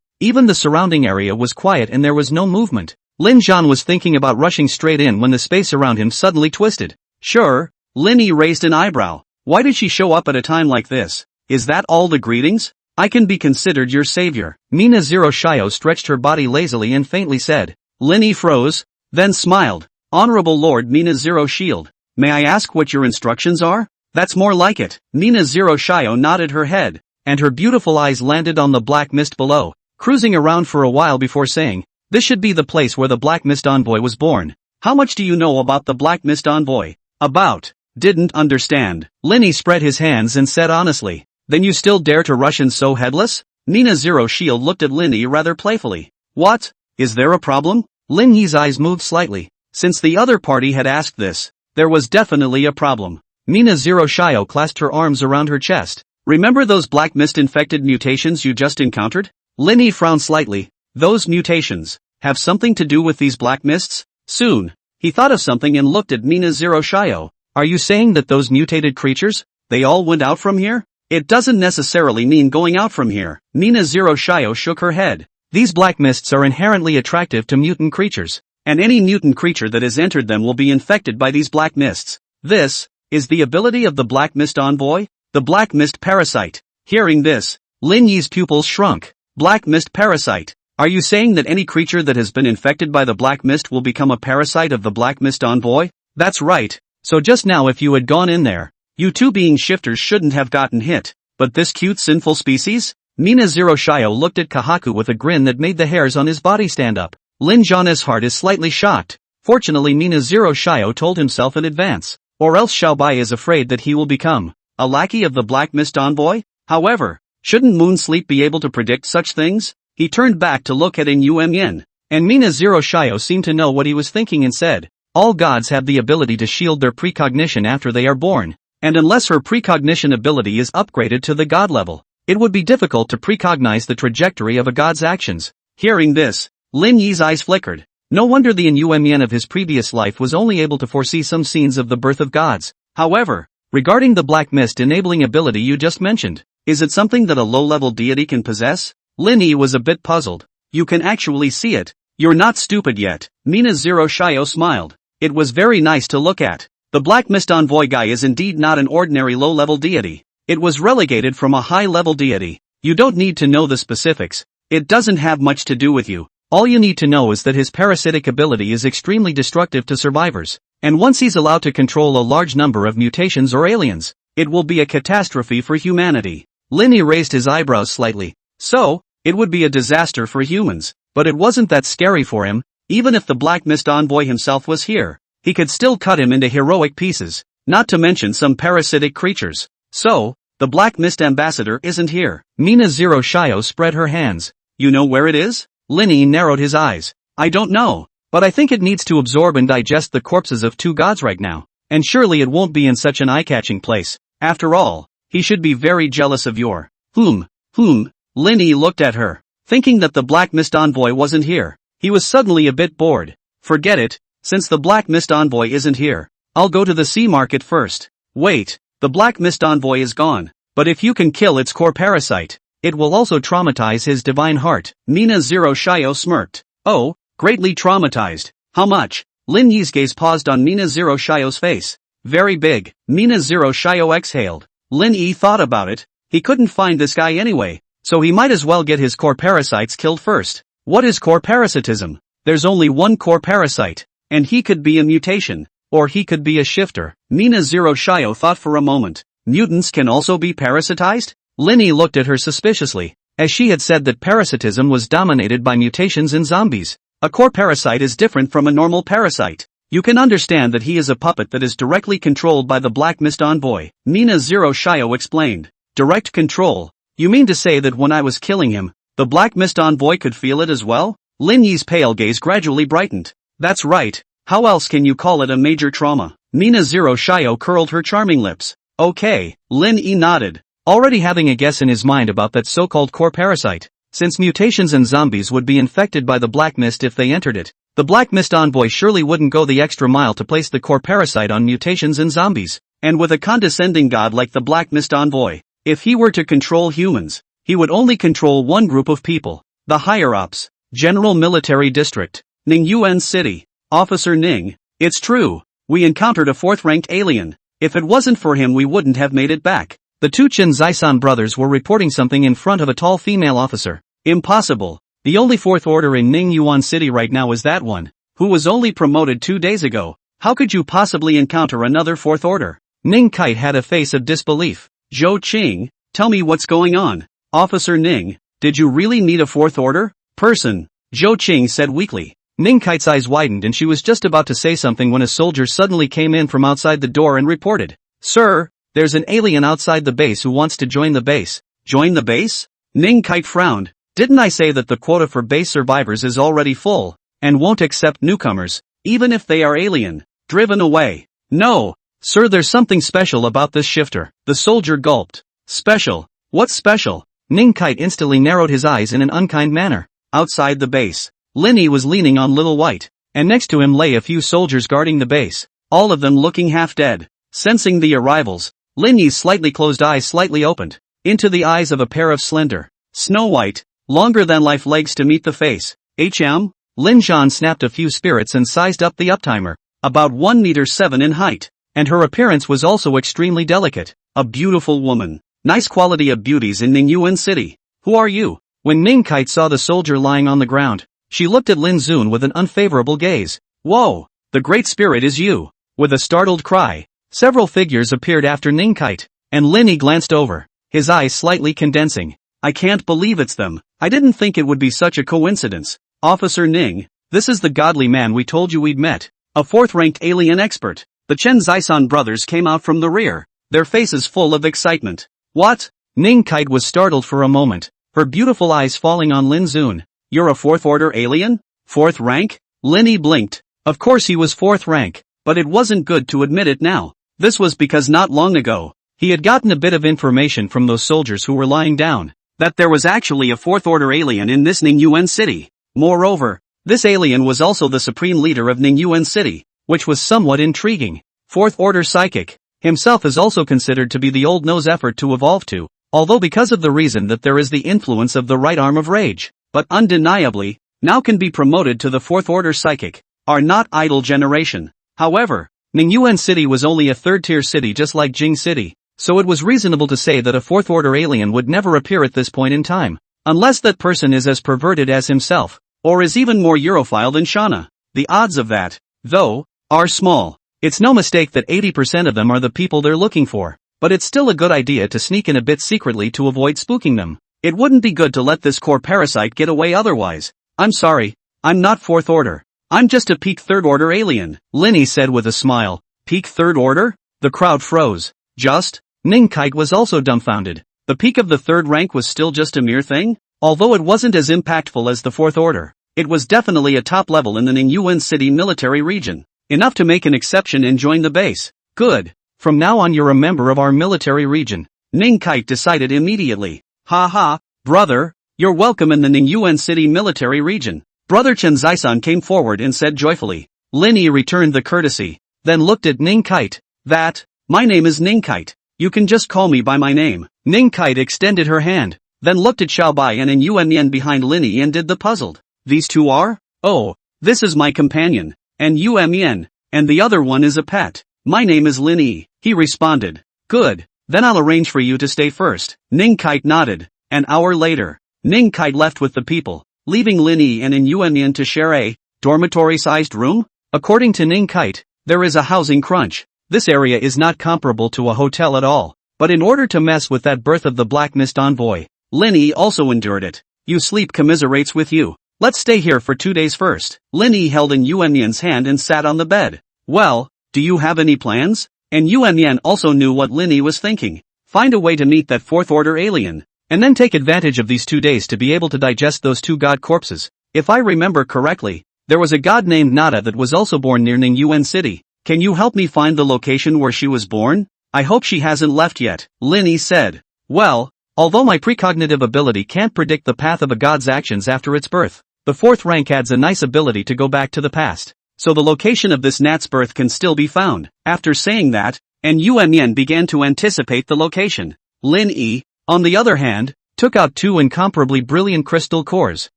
Even the surrounding area was quiet and there was no movement. Lin Zhan was thinking about rushing straight in when the space around him suddenly twisted. Sure, Lin Yi raised an eyebrow. Why did she show up at a time like this? Is that all the greetings? I can be considered your savior. Mina Zero Shio stretched her body lazily and faintly said. Lin Yi froze, then smiled. Honorable Lord Mina Zero Shield, may I ask what your instructions are? That's more like it. Mina Zero Shio nodded her head, and her beautiful eyes landed on the black mist below, cruising around for a while before saying, this should be the place where the Black Mist Envoy was born. How much do you know about the Black Mist Envoy? About. Didn't understand. Lin Yi spread his hands and said honestly, then you still dare to rush in so headless? Mina Zero Shield looked at Lin Yi rather playfully. What? Is there a problem? Lin Yi's eyes moved slightly. Since the other party had asked this, there was definitely a problem. Mina Zero Shio clasped her arms around her chest. Remember those black mist-infected mutations you just encountered? Lin Yi frowned slightly. Those mutations have something to do with these black mists? Soon, he thought of something and looked at Mina Zero Shio. Are you saying that those mutated creatures, they all went out from here? It doesn't necessarily mean going out from here. Mina Zero Shio shook her head. These black mists are inherently attractive to mutant creatures, and any mutant creature that has entered them will be infected by these black mists. This is the ability of the Black Mist Envoy, the Black Mist Parasite. Hearing this, Lin Yi's pupils shrunk. Black Mist Parasite. Are you saying that any creature that has been infected by the Black Mist will become a parasite of the Black Mist Envoy? That's right. So just now if you had gone in there, you two being shifters shouldn't have gotten hit. But this cute sinful species? Mina Zero Shio looked at Kahaku with a grin that made the hairs on his body stand up. Lin Zhan's heart is slightly shocked. Fortunately Mina Zero Shio told himself in advance. Or else Xiaobai is afraid that he will become a lackey of the Black Mist Envoy? However, shouldn't Moon Sleep be able to predict such things? He turned back to look at In Yen, and Mina Zero Shio seemed to know what he was thinking and said, all gods have the ability to shield their precognition after they are born, and unless her precognition ability is upgraded to the god level, it would be difficult to precognize the trajectory of a god's actions. Hearing this, Lin Yi's eyes flickered. No wonder the Inhuman of his previous life was only able to foresee some scenes of the birth of gods. However, regarding the black mist enabling ability you just mentioned, is it something that a low-level deity can possess? Lin Yi was a bit puzzled. You can actually see it. You're not stupid yet. Mina Zero Shio smiled. It was very nice to look at. The Black Mist Envoy guy is indeed not an ordinary low-level deity. It was relegated from a high-level deity. You don't need to know the specifics. It doesn't have much to do with you. All you need to know is that his parasitic ability is extremely destructive to survivors. And once he's allowed to control a large number of mutations or aliens, it will be a catastrophe for humanity. Lin Yi raised his eyebrows slightly. So, it would be a disaster for humans. But it wasn't that scary for him. Even if the Black Mist Envoy himself was here, he could still cut him into heroic pieces, not to mention some parasitic creatures. So, the Black Mist Ambassador isn't here. Mina Zero Shio spread her hands. You know where it is? Lin Yi narrowed his eyes. I don't know, but I think it needs to absorb and digest the corpses of 2 gods right now. And surely it won't be in such an eye-catching place. After all, he should be very jealous of your... Lin Yi looked at her, thinking that the Black Mist Envoy wasn't here. He was suddenly a bit bored. Forget it, since the Black Mist Envoy isn't here. I'll go to the sea market first. Wait, the Black Mist Envoy is gone. But if you can kill its core parasite, it will also traumatize his divine heart. Mina Zero Shio smirked. Oh, greatly traumatized. How much? Lin Yi's gaze paused on Mina Zero Shio's face. Very big. Mina Zero Shio exhaled. Lin Yi thought about it. He couldn't find this guy anyway, so he might as well get his core parasites killed first. What is core parasitism? There's only one core parasite, and he could be a mutation, or he could be a shifter. Mina Zero Shio thought for a moment. Mutants can also be parasitized? Lin Yi looked at her suspiciously, as she had said that parasitism was dominated by mutations in zombies. A core parasite is different from a normal parasite. You can understand that he is a puppet that is directly controlled by the Black Mist Envoy. Mina Zero Shio explained. Direct control? You mean to say that when I was killing him, the Black Mist Envoy could feel it as well? Lin Yi's pale gaze gradually brightened. That's right. How else can you call it a major trauma? Mina Zero Shio curled her charming lips. Okay, Lin Yi nodded, already having a guess in his mind about that so-called core parasite. Since mutations and zombies would be infected by the Black Mist if they entered it, the Black Mist Envoy surely wouldn't go the extra mile to place the core parasite on mutations and zombies. And with a condescending god like the Black Mist Envoy, if he were to control humans, he would only control one group of people. The higher-ups. General Military District. Ning Yuan City. Officer Ning. It's true. We encountered a 4th-ranked alien. If it wasn't for him we wouldn't have made it back. The 2 Chen Zaisan brothers were reporting something in front of a tall female officer. Impossible. The only 4th order in Ning Yuan City right now is that one, who was only promoted 2 days ago. How could you possibly encounter another 4th order? Ning Kite had a face of disbelief. Zhou Qing, tell me what's going on. Officer Ning, did you really meet a 4th order person? Zhou Qing said weakly. Ning Kite's eyes widened and she was just about to say something when a soldier suddenly came in from outside the door and reported. Sir, there's an alien outside the base who wants to join the base. Join the base? Ning Kite frowned. Didn't I say that the quota for base survivors is already full, and won't accept newcomers, even if they are alien, driven away? No, sir, there's something special about this shifter. The soldier gulped. Special? What's special? Ning Kite instantly narrowed his eyes in an unkind manner. Outside the base, Lin Yi was leaning on Little White, and next to him lay a few soldiers guarding the base, all of them looking half dead. Sensing the arrivals, Lin Yi's slightly closed eyes slightly opened, into the eyes of a pair of slender, snow-white, longer-than-life legs to meet the face. Lin Zhan snapped a few spirits and sized up the uptimer, about 1 meter 7 in height, and her appearance was also extremely delicate. A beautiful woman. Nice quality of beauties in Ning Yuan City. Who are you? When Ning Kite saw the soldier lying on the ground, she looked at Lin Zun with an unfavorable gaze. Whoa, the Great Spirit is you. With a startled cry, several figures appeared after Ning Kite, and Lin Yi glanced over, his eyes slightly condensing. I can't believe it's them. I didn't think it would be such a coincidence. Officer Ning, this is the godly man we told you we'd met. A 4th-ranked alien expert. The Chen Zaisan brothers came out from the rear, their faces full of excitement. What? Ning Kite was startled for a moment, her beautiful eyes falling on Lin Zun. You're a 4th order alien? 4th rank? Lin Yi blinked. Of course he was 4th rank, but it wasn't good to admit it now. This was because not long ago, he had gotten a bit of information from those soldiers who were lying down, that there was actually a 4th order alien in this Ning Yuan City. Moreover, This alien was also the supreme leader of Ningyuan City, which was somewhat intriguing. Fourth order psychic. Himself is also considered to be the old nose effort to evolve to, although because of the reason that there is the influence of the right arm of rage, but undeniably, now can be promoted to the fourth order psychic, are not idle generation. However, Ningyuan City was only a third-tier city just like Jing City, so it was reasonable to say that a fourth-order alien would never appear at this point in time, unless that person is as perverted as himself, or is even more Europhile than Shauna. The odds of that, though, are small. It's no mistake that 80% of them are the people they're looking for, but it's still a good idea to sneak in a bit secretly to avoid spooking them. It wouldn't be good to let this core parasite get away otherwise. I'm sorry, I'm not fourth order. I'm just a peak third order alien, Linny said with a smile. Peak third order? The crowd froze. Just? Ning Kite was also dumbfounded. The peak of the third rank was still just a mere thing? Although it wasn't as impactful as the fourth order, it was definitely a top level in the Ningyuan City military region. Enough to make an exception and join the base. Good. From now on you're a member of our military region. Ning Kite decided immediately. Ha ha, brother, you're welcome in the Ningyuan City military region. Brother Chen Zaisan came forward and said joyfully. Linny returned the courtesy, then looked at Ning Kite. My name is Ning Kite. You can just call me by my name. Ning Kite extended her hand, then looked at Xiaobai and Yuan Yan behind Linny and did the puzzled. These two are? Oh, this is my companion, and Yuan Yan, and the other one is a pet. My name is Linny, he responded. Good, then I'll arrange for you to stay first. Ning Kite nodded. An hour later, Ning Kite left with the people, leaving Linny and Yuan Yan to share a dormitory-sized room? According to Ning Kite, there is a housing crunch. This area is not comparable to a hotel at all. But in order to mess with that birth of the Black Mist envoy, Linny also endured it. You sleep commiserates with you. Let's stay here for 2 days first. Linny held in Yuan Yan's hand and sat on the bed. Well, do you have any plans? And Yuan Yan also knew what Linny was thinking. Find a way to meet that fourth order alien, and then take advantage of these 2 days to be able to digest those two god corpses. If I remember correctly, there was a god named Nada that was also born near Ningyuan City. Can you help me find the location where she was born? I hope she hasn't left yet, Linny said. Well, although my precognitive ability can't predict the path of a god's actions after its birth, the fourth rank adds a nice ability to go back to the past. So the location of this Nat's birth can still be found. After saying that, and Yuan Yan began to anticipate the location. Lin Yi, on the other hand, took out two incomparably brilliant crystal cores.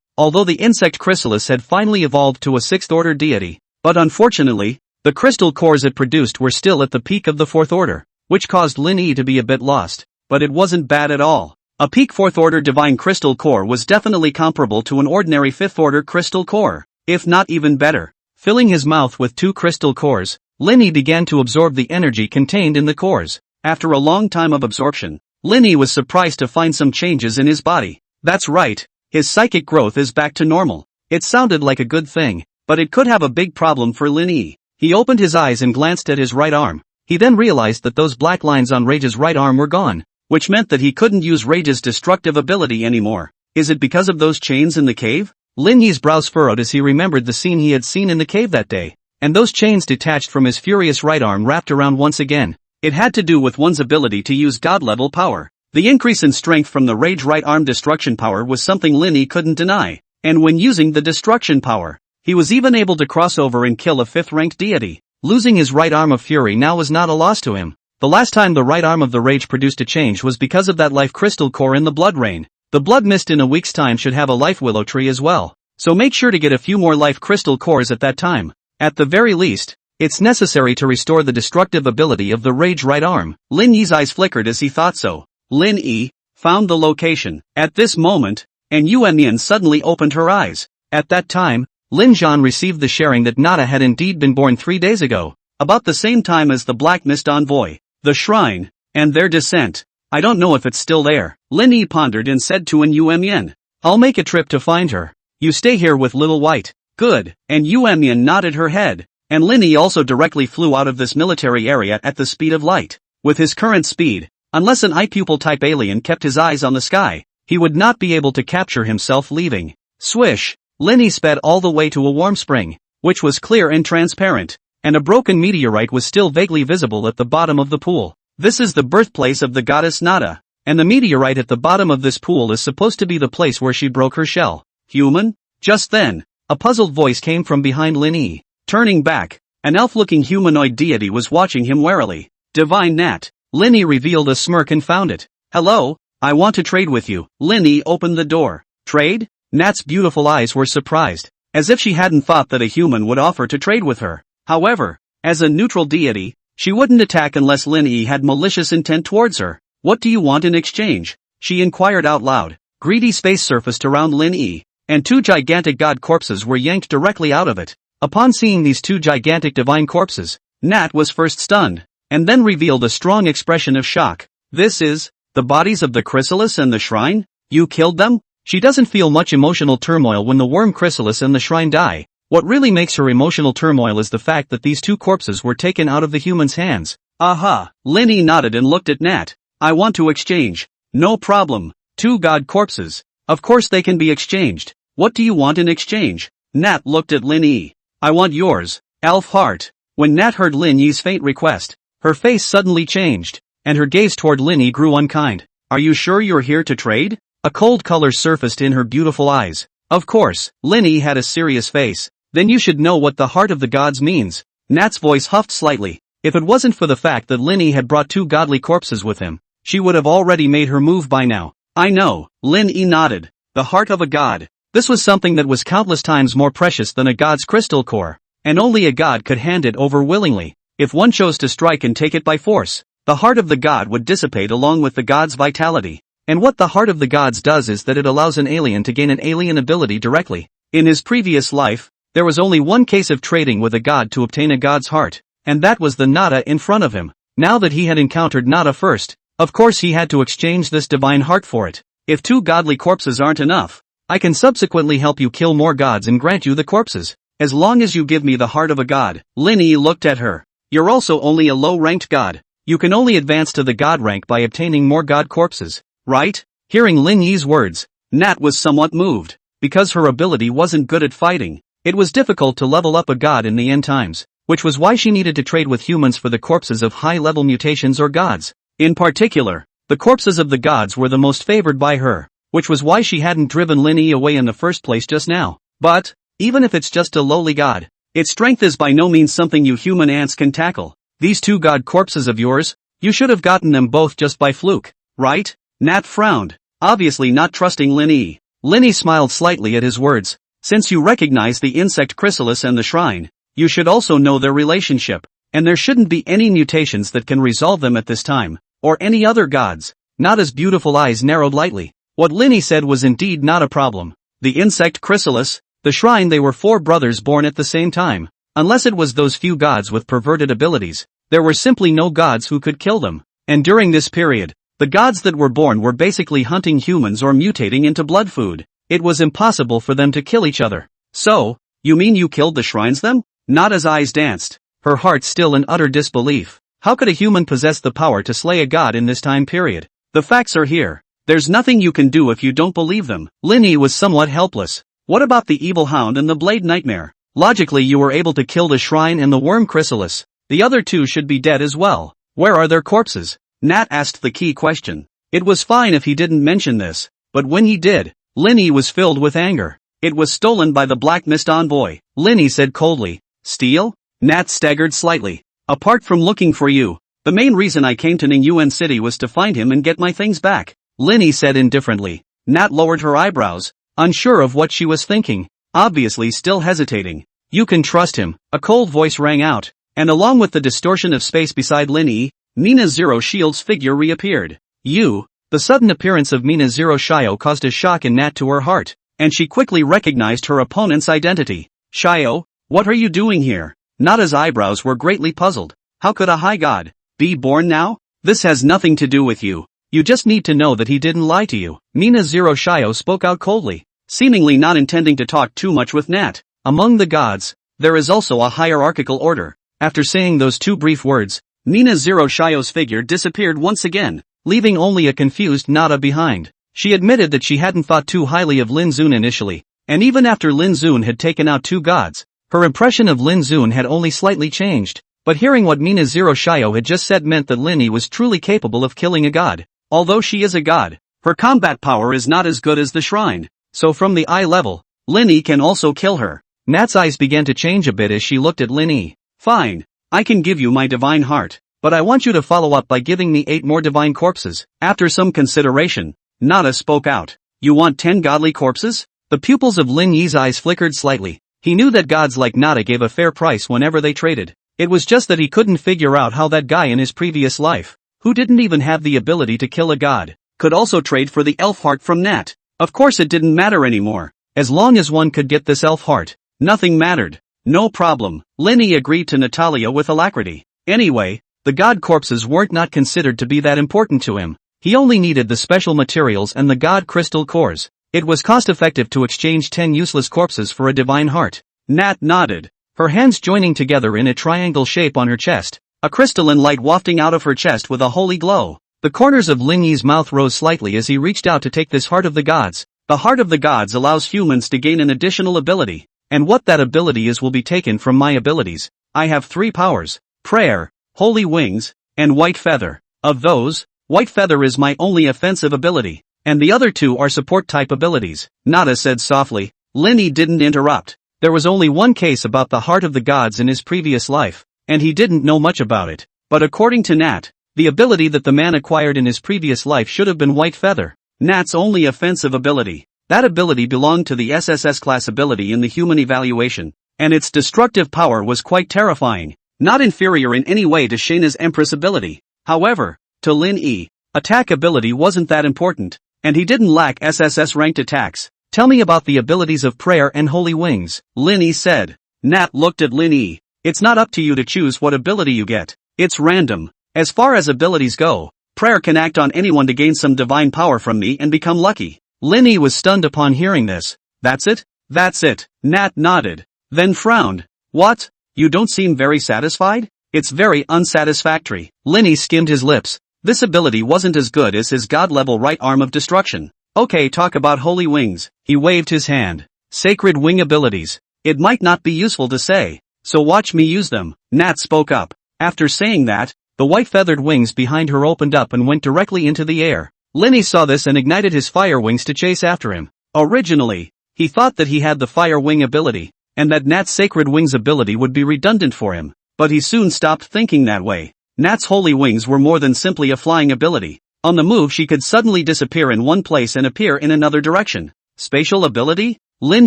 Although the insect chrysalis had finally evolved to a sixth-order deity, but unfortunately, the crystal cores it produced were still at the peak of the fourth order, which caused Lin Yi to be a bit lost, but it wasn't bad at all. A peak fourth-order divine crystal core was definitely comparable to an ordinary fifth-order crystal core, if not even better. Filling his mouth with two crystal cores, Lin Yi began to absorb the energy contained in the cores. After a long time of absorption, Lin Yi was surprised to find some changes in his body. That's right, his psychic growth is back to normal. It sounded like a good thing, but it could have a big problem for Lin Yi. He opened his eyes and glanced at his right arm. He then realized that those black lines on Rage's right arm were gone, which meant that he couldn't use Rage's destructive ability anymore. Is it because of those chains in the cave? Lin Yi's brows furrowed as he remembered the scene he had seen in the cave that day, and those chains detached from his furious right arm wrapped around once again. It had to do with one's ability to use god-level power. The increase in strength from the Rage right arm destruction power was something Lin Yi couldn't deny, and when using the destruction power, he was even able to cross over and kill a fifth-ranked deity. Losing his right arm of fury now was not a loss to him. The last time the right arm of the Rage produced a change was because of that life crystal core in the blood rain. The blood mist in a week's time should have a life willow tree as well, so make sure to get a few more life crystal cores at that time. At the very least, it's necessary to restore the destructive ability of the Rage right arm. Lin Yi's eyes flickered as he thought so. Lin Yi found the location. At this moment, and Yuan Yan suddenly opened her eyes. At that time, Lin Zhan received the sharing that Nada had indeed been born 3 days ago, about the same time as the Black Mist envoy, the shrine, and their descent. I don't know if it's still there. Lin Yi pondered and said to Yuan Yan, I'll make a trip to find her. You stay here with Little White. Good. And Yuan Yan nodded her head. And Lin Yi also directly flew out of this military area at the speed of light. With his current speed, unless an eye-pupil-type alien kept his eyes on the sky, he would not be able to capture himself leaving. Swish! Lin Yi sped all the way to a warm spring, which was clear and transparent, and a broken meteorite was still vaguely visible at the bottom of the pool. This is the birthplace of the goddess Nada, and the meteorite at the bottom of this pool is supposed to be the place where she broke her shell. Human? Just then, A puzzled voice came from behind Lin Yi. Turning back, an elf-looking humanoid deity was watching him warily. Divine Nat. Lin Yi revealed a smirk and found it. Hello, I want to trade with you. Lin Yi opened the door. Trade? Nat's beautiful eyes were surprised, as if she hadn't thought that a human would offer to trade with her. However, as a neutral deity, she wouldn't attack unless Lin Yi had malicious intent towards her. What do you want in exchange? She inquired out loud. Greedy space surfaced around Lin Yi, and two gigantic god corpses were yanked directly out of it. Upon seeing these two gigantic divine corpses, Nat was first stunned, and then revealed a strong expression of shock. This is the bodies of the chrysalis and the shrine? You killed them? She doesn't feel much emotional turmoil when the worm chrysalis and the shrine die. What really makes her emotional turmoil is the fact that these two corpses were taken out of the human's hands. Aha! Lin Yi nodded and looked at Nat. I want to exchange. No problem. Two god corpses. Of course they can be exchanged. What do you want in exchange? Nat looked at Lin Yi. I want yours, elf heart. When Nat heard Lin Yi's faint request, her face suddenly changed, and her gaze toward Lin Yi grew unkind. Are you sure you're here to trade? A cold color surfaced in her beautiful eyes. Of course, Lin Yi had a serious face. Then you should know what the heart of the gods means. Nat's voice huffed slightly. If it wasn't for the fact that Lin Yi had brought two godly corpses with him, she would have already made her move by now. I know, Lin Yi nodded. The heart of a god. This was something that was countless times more precious than a god's crystal core, and only a god could hand it over willingly. If one chose to strike and take it by force, the heart of the god would dissipate along with the god's vitality. And what the heart of the gods does is that it allows an alien to gain an alien ability directly. In his previous life, there was only one case of trading with a god to obtain a god's heart, and that was the Nada in front of him. Now that he had encountered Nada first, of course he had to exchange this divine heart for it. If two godly corpses aren't enough, I can subsequently help you kill more gods and grant you the corpses, as long as you give me the heart of a god. Lin Yi looked at her. You're also only a low-ranked god. You can only advance to the god rank by obtaining more god corpses. Right? Hearing Lin Yi's words, Nat was somewhat moved. Because her ability wasn't good at fighting, it was difficult to level up a god in the end times, which was why she needed to trade with humans for the corpses of high-level mutations or gods. In particular, the corpses of the gods were the most favored by her, which was why she hadn't driven Lin Yi away in the first place just now. But, even if it's just a lowly god, its strength is by no means something you human ants can tackle. These two god corpses of yours, you should have gotten them both just by fluke, right? Nat frowned, obviously not trusting Lin Yi. Lin Yi smiled slightly at his words. Since you recognize the insect chrysalis and the shrine, you should also know their relationship, and there shouldn't be any mutations that can resolve them at this time, or any other gods. Nada's beautiful eyes narrowed lightly. What Lin Yi said was indeed not a problem. The insect chrysalis, the shrine, they were four brothers born at the same time. Unless it was those few gods with perverted abilities, there were simply no gods who could kill them. And during this period, the gods that were born were basically hunting humans or mutating into blood food. It was impossible for them to kill each other. So, you mean you killed the shrines then? Nada's eyes danced, her heart still in utter disbelief. How could a human possess the power to slay a god in this time period? The facts are here. There's nothing you can do if you don't believe them. Lin Yi was somewhat helpless. What about the evil hound and the blade nightmare? Logically you were able to kill the shrine and the worm chrysalis. The other two should be dead as well. Where are their corpses? Nat asked the key question. It was fine if he didn't mention this, but when he did, Lin Yi was filled with anger. It was stolen by the Black Mist envoy. Lin Yi said coldly. Steal? Nat staggered slightly. Apart from looking for you, the main reason I came to Ningyuan City was to find him and get my things back. Lin Yi said indifferently. Nat lowered her eyebrows, unsure of what she was thinking, obviously still hesitating. You can trust him. A cold voice rang out, and along with the distortion of space beside Lin Yi, Mina Zero Shield's figure reappeared. You. The sudden appearance of Mina Zero Shio caused a shock in Nat to her heart, and she quickly recognized her opponent's identity. Shio, what are you doing here? Nada's eyebrows were greatly puzzled. How could a high god be born now? This has nothing to do with you. You just need to know that he didn't lie to you. Mina Zero Shio spoke out coldly, seemingly not intending to talk too much with Nat. Among the gods, there is also a hierarchical order. After saying those two brief words, Mina Zero Shio's figure disappeared once again, leaving only a confused Nada behind. She admitted that she hadn't thought too highly of Lin Zun initially, and even after Lin Zun had taken out two gods, her impression of Lin Zun had only slightly changed. But hearing what Mina Zero Shio had just said meant that Lin Yi was truly capable of killing a god. Although she is a god, her combat power is not as good as the shrine. So from the eye level, Lin Yi can also kill her. Nat's eyes began to change a bit as she looked at Lin Yi. Fine. I can give you my divine heart, but I want you to follow up by giving me 8 more divine corpses. After some consideration, Nada spoke out. You want 10 godly corpses? The pupils of Lin Yi's eyes flickered slightly. He knew that gods like Nada gave a fair price whenever they traded. It was just that he couldn't figure out how that guy in his previous life, who didn't even have the ability to kill a god, could also trade for the elf heart from Nat. Of course it didn't matter anymore. As long as one could get this elf heart, nothing mattered. No problem. Lin Yi agreed to Natalia with alacrity. Anyway, the god corpses weren't not considered to be that important to him. He only needed the special materials and the god crystal cores. It was cost-effective to exchange 10 useless corpses for a divine heart. Nat nodded, her hands joining together in a triangle shape on her chest, a crystalline light wafting out of her chest with a holy glow. The corners of Lin Yi's mouth rose slightly as he reached out to take this heart of the gods. The heart of the gods allows humans to gain an additional ability, and what that ability is will be taken from my abilities. I have 3 powers: prayer, holy wings, and white feather. Of those, white feather is my only offensive ability, and the other 2 are support type abilities, Nada said softly. Lin Yi didn't interrupt. There was only one case about the heart of the gods in his previous life, and he didn't know much about it. But according to Nat, the ability that the man acquired in his previous life should have been white feather. Nat's only offensive ability. That ability belonged to the SSS class ability in the human evaluation, and its destructive power was quite terrifying, not inferior in any way to Shayna's Empress ability. However, to Lin Yi, attack ability wasn't that important, and he didn't lack SSS ranked attacks. Tell me about the abilities of prayer and holy wings, Lin Yi said. Nat looked at Lin Yi. It's not up to you to choose what ability you get. It's random. As far as abilities go, prayer can act on anyone to gain some divine power from me and become lucky. Lin Yi was stunned upon hearing this. That's it? That's it. Nat nodded, then frowned. What? You don't seem very satisfied? It's very unsatisfactory. Lin Yi skimmed his lips. This ability wasn't as good as his god-level right arm of destruction. Okay, talk about holy wings. He waved his hand. Sacred wing abilities. It might not be useful to say, so watch me use them. Nat spoke up. After saying that, the white feathered wings behind her opened up and went directly into the air. Lin Yi saw this and ignited his fire wings to chase after him. Originally, he thought that he had the fire wing ability, and that Nat's sacred wings ability would be redundant for him, but he soon stopped thinking that way. Nat's holy wings were more than simply a flying ability. On the move she could suddenly disappear in one place and appear in another direction. Spatial ability? Lin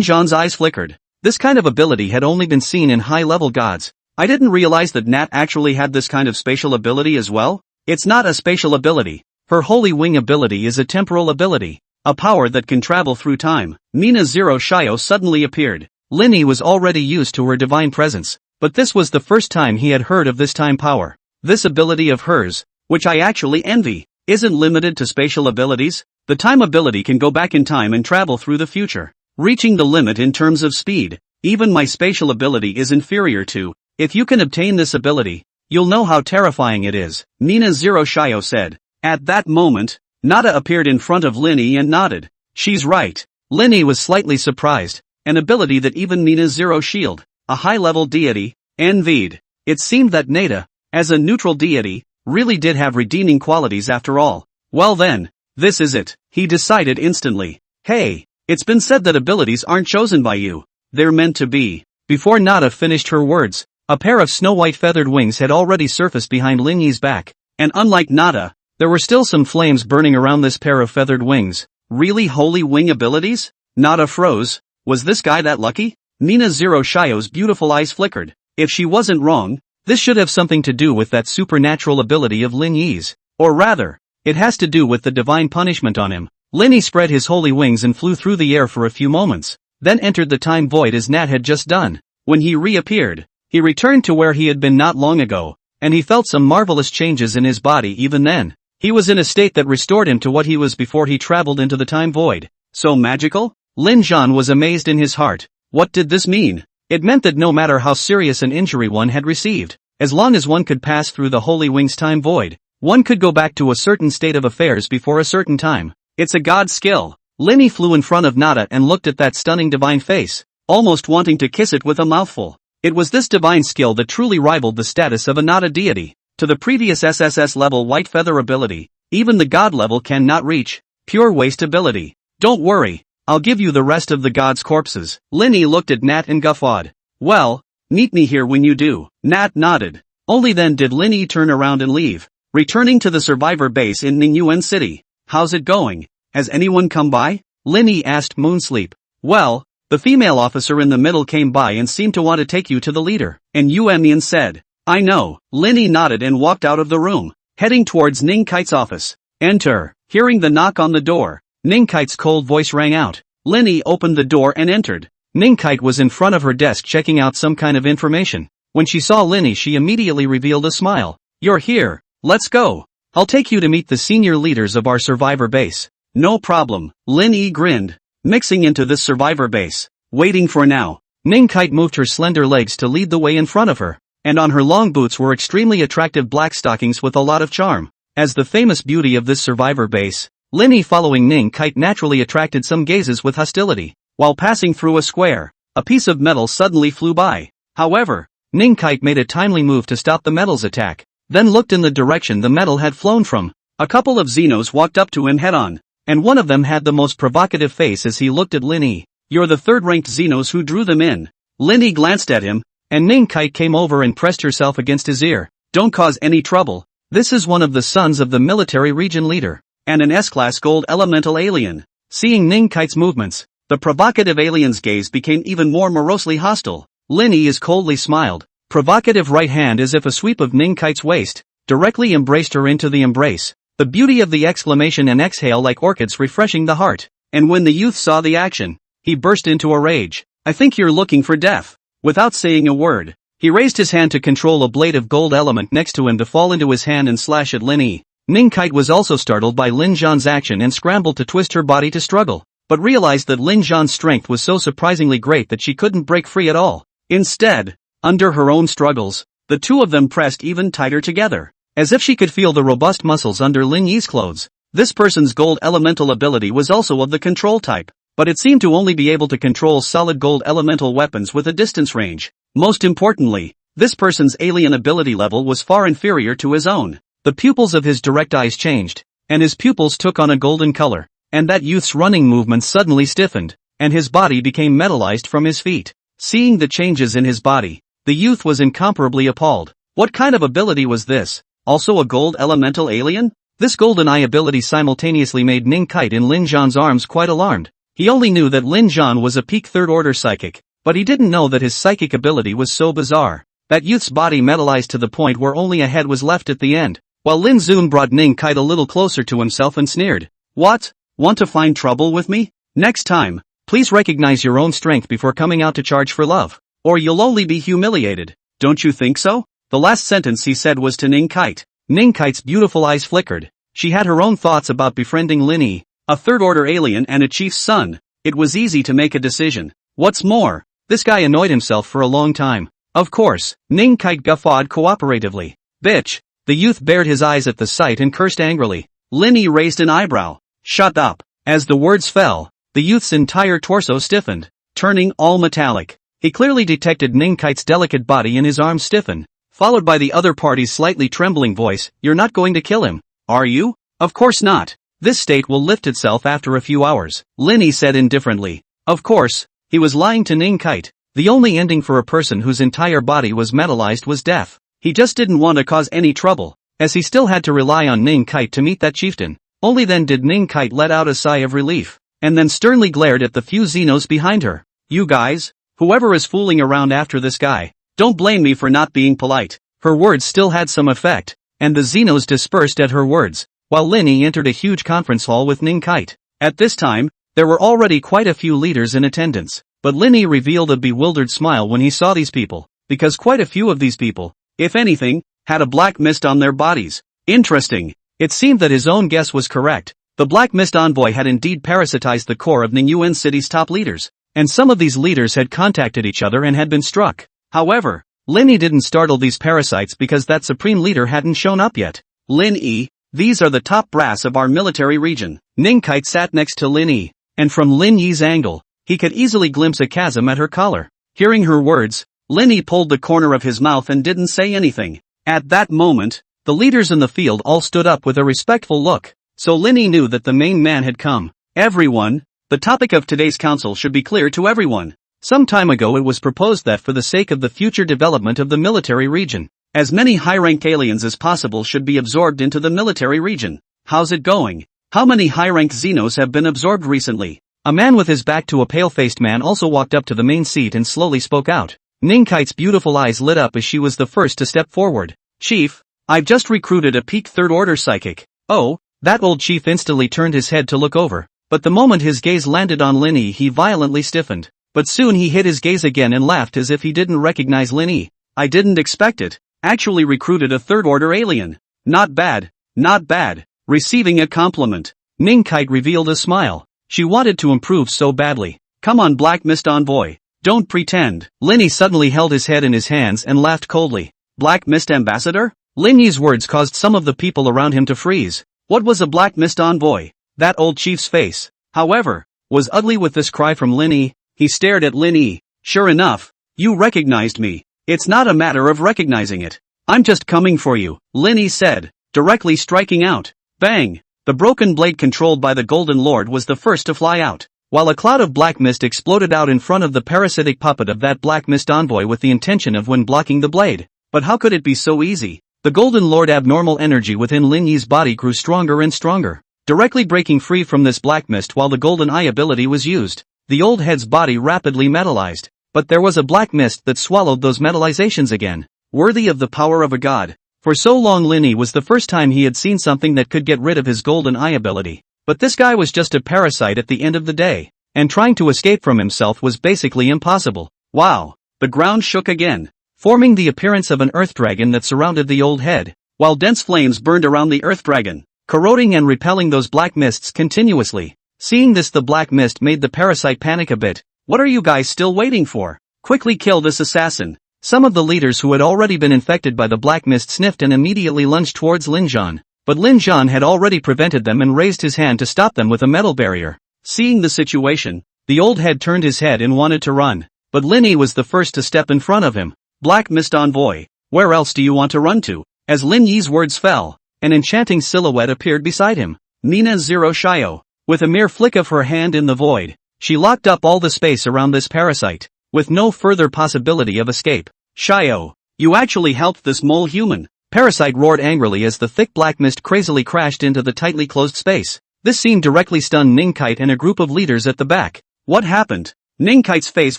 Zhan's eyes flickered. This kind of ability had only been seen in high-level gods. I didn't realize that Nat actually had this kind of spatial ability as well. It's not a spatial ability. Her holy wing ability is a temporal ability, a power that can travel through time. Mina Zero Shio suddenly appeared. Lin Yi was already used to her divine presence, but this was the first time he had heard of this time power. This ability of hers, which I actually envy, isn't limited to spatial abilities. The time ability can go back in time and travel through the future, reaching the limit in terms of speed. Even my spatial ability is inferior to. If you can obtain this ability, you'll know how terrifying it is, Mina Zero Shio said. At that moment, Nada appeared in front of Lin Yi and nodded. She's right. Lin Yi was slightly surprised, an ability that even Mina Zero Shield, a high-level deity, envied. It seemed that Nada, as a neutral deity, really did have redeeming qualities after all. Well then, this is it, he decided instantly. Hey, it's been said that abilities aren't chosen by you. They're meant to be. Before Nada finished her words, a pair of snow-white feathered wings had already surfaced behind Lin Yi's back, and unlike Nada, there were still some flames burning around this pair of feathered wings. Really holy wing abilities? Nada froze. Was this guy that lucky? Mina Zero Shio's beautiful eyes flickered. If she wasn't wrong, this should have something to do with that supernatural ability of Lin Yi's. Or rather, it has to do with the divine punishment on him. Lin Yi spread his holy wings and flew through the air for a few moments, then entered the time void as Nat had just done. When he reappeared, he returned to where he had been not long ago, and he felt some marvelous changes in his body even then. He was in a state that restored him to what he was before he traveled into the time void. So magical? Lin Zhan was amazed in his heart. What did this mean? It meant that no matter how serious an injury one had received, as long as one could pass through the Holy Wings time void, one could go back to a certain state of affairs before a certain time. It's a god skill. Lin Yi flew in front of Nada and looked at that stunning divine face, almost wanting to kiss it with a mouthful. It was this divine skill that truly rivaled the status of a Nada deity. To the previous SSS-level white feather ability, even the god level cannot reach. Pure waste ability. Don't worry, I'll give you the rest of the gods' corpses. Lin Yi looked at Nat and guffawed. Well, meet me here when you do. Nat nodded. Only then did Lin Yi turn around and leave, returning to the survivor base in Ningyuan City. How's it going? Has anyone come by? Lin Yi asked Moonsleep. Well, the female officer in the middle came by and seemed to want to take you to the leader. And Yuemian said, I know. Lin Yi nodded and walked out of the room, heading towards Ning Kite's office. Enter. Hearing the knock on the door, Ning Kite's cold voice rang out. Lin Yi opened the door and entered. Ning Kite was in front of her desk checking out some kind of information. When she saw Lin Yi, she immediately revealed a smile. You're here. Let's go. I'll take you to meet the senior leaders of our survivor base. No problem. Lin Yi grinned, mixing into this survivor base. Waiting for now. Ning Kite moved her slender legs to lead the way in front of her, and on her long boots were extremely attractive black stockings with a lot of charm. As the famous beauty of this survivor base, Lin Yi following Ning Kite naturally attracted some gazes with hostility. While passing through a square, a piece of metal suddenly flew by. However, Ning Kite made a timely move to stop the metal's attack, then looked in the direction the metal had flown from. A couple of Xenos walked up to him head-on, and one of them had the most provocative face as he looked at Lin Yi. You're the third-ranked Xenos who drew them in. Lin Yi glanced at him, and Ning Kite came over and pressed herself against his ear. Don't cause any trouble. This is one of the sons of the military region leader, and an S-class gold elemental alien. Seeing Ning Kite's movements, the provocative alien's gaze became even more morosely hostile. Lin Yi coldly smiled. Provocative right hand as if a sweep of Ning Kite's waist, directly embraced her into the embrace. The beauty of the exclamation and exhale like orchids refreshing the heart. And when the youth saw the action, he burst into a rage. I think you're looking for death. Without saying a word, he raised his hand to control a blade of gold element next to him to fall into his hand and slash at Lin Yi. Ning Kite was also startled by Lin Zhan's action and scrambled to twist her body to struggle, but realized that Lin Zhan's strength was so surprisingly great that she couldn't break free at all. Instead, under her own struggles, the two of them pressed even tighter together, as if she could feel the robust muscles under Lin Yi's clothes. This person's gold elemental ability was also of the control type, but it seemed to only be able to control solid gold elemental weapons with a distance range. Most importantly, this person's alien ability level was far inferior to his own. The pupils of his direct eyes changed, and his pupils took on a golden color, and that youth's running movements suddenly stiffened, and his body became metallized from his feet. Seeing the changes in his body, the youth was incomparably appalled. What kind of ability was this? Also a gold elemental alien? This golden eye ability simultaneously made Ning Kite in Lin Zhan's arms quite alarmed. He only knew that Lin Zhan was a peak third-order psychic, but he didn't know that his psychic ability was so bizarre. That youth's body metallized to the point where only a head was left at the end, while Lin Zun brought Ning Kite a little closer to himself and sneered. What? Want to find trouble with me? Next time, please recognize your own strength before coming out to charge for love, or you'll only be humiliated. Don't you think so? The last sentence he said was to Ning Kite. Ning Kite's beautiful eyes flickered. She had her own thoughts about befriending Lin Yi, a third-order alien and a chief's son. It was easy to make a decision. What's more, this guy annoyed himself for a long time. Of course, Ning Kite guffawed cooperatively. Bitch. The youth bared his eyes at the sight and cursed angrily. Lin Yi raised an eyebrow. Shut up. As the words fell, the youth's entire torso stiffened, turning all metallic. He clearly detected Ning Kite's delicate body and his arms stiffen, followed by the other party's slightly trembling voice. You're not going to kill him, are you? Of course not. This state will lift itself after a few hours, Lin Yi said indifferently. Of course, he was lying to Ning Kite. The only ending for a person whose entire body was metallized was death. He just didn't want to cause any trouble, as he still had to rely on Ning Kite to meet that chieftain. Only then did Ning Kite let out a sigh of relief, and then sternly glared at the few Xenos behind her. You guys, whoever is fooling around after this guy, don't blame me for not being polite. Her words still had some effect, and the Xenos dispersed at her words, while Lin Yi entered a huge conference hall with Ning Kite. At this time, there were already quite a few leaders in attendance, but Lin Yi revealed a bewildered smile when he saw these people, because quite a few of these people, if anything, had a black mist on their bodies. Interesting. It seemed that his own guess was correct. The Black Mist Envoy had indeed parasitized the core of Ningyuan City's top leaders, and some of these leaders had contacted each other and had been struck. However, Lin Yi didn't startle these parasites because that supreme leader hadn't shown up yet. Lin Yi, these are the top brass of our military region. Ning Kite sat next to Lin Yi, and from Lin Yi's angle, he could easily glimpse a chasm at her collar. Hearing her words, Lin Yi pulled the corner of his mouth and didn't say anything. At that moment, the leaders in the field all stood up with a respectful look, so Lin Yi knew that the main man had come. Everyone, The topic of today's council should be clear to everyone. Some time ago it was proposed that for the sake of the future development of the military region, as many high-ranked aliens as possible should be absorbed into the military region. How's it going? How many high-ranked Xenos have been absorbed recently? A man with his back to a pale-faced man also walked up to the main seat and slowly spoke out. Ning Kite's beautiful eyes lit up as she was the first to step forward. Chief, I've just recruited a peak third-order psychic. Oh, that old chief instantly turned his head to look over, but the moment his gaze landed on Lin Yi he violently stiffened. But soon he hid his gaze again and laughed as if he didn't recognize Lin Yi. I didn't expect it. Actually recruited a third-order alien. Not bad, not bad. Receiving a compliment. Ning Kite revealed a smile. She wanted to improve so badly. Come on Black Mist Envoy. Don't pretend. Lin Yi suddenly held his head in his hands and laughed coldly. Black Mist Ambassador? Lin Yi's words caused some of the people around him to freeze. What was a Black Mist Envoy? That old chief's face, however, was ugly with this cry from Lin Yi. He stared at Lin Yi. Sure enough, you recognized me. It's not a matter of recognizing it. I'm just coming for you, Lin Yi said, directly striking out. Bang! The broken blade controlled by the Golden Lord was the first to fly out, while a cloud of black mist exploded out in front of the parasitic puppet of that Black Mist Envoy with the intention of blocking the blade. But how could it be so easy? The Golden Lord abnormal energy within Lin Yi's body grew stronger and stronger, directly breaking free from this black mist while the Golden Eye ability was used. The old head's body rapidly metallized, but there was a black mist that swallowed those metallizations again. Worthy of the power of a god. For so long Lin Yi was the first time he had seen something that could get rid of his Golden Eye ability. But this guy was just a parasite at the end of the day, and trying to escape from himself was basically impossible. Wow! The ground shook again, forming the appearance of an earth dragon that surrounded the old head, while dense flames burned around the earth dragon, corroding and repelling those black mists continuously. Seeing this, the black mist made the parasite panic a bit. What are you guys still waiting for? Quickly kill this assassin. Some of the leaders who had already been infected by the black mist sniffed and immediately lunged towards Lin Zhan. But Lin Zhan had already prevented them and raised his hand to stop them with a metal barrier. Seeing the situation, the old head turned his head and wanted to run. But Lin Yi was the first to step in front of him. Black Mist Envoy, where else do you want to run to? As Lin Yi's words fell, an enchanting silhouette appeared beside him. Nina Zero Shio. With a mere flick of her hand in the void, she locked up all the space around this parasite, with no further possibility of escape. Shio, you actually helped this mole human. Parasite roared angrily as the thick black mist crazily crashed into the tightly closed space. This scene directly stunned Ning Kite and a group of leaders at the back. What happened? Ning Kite's face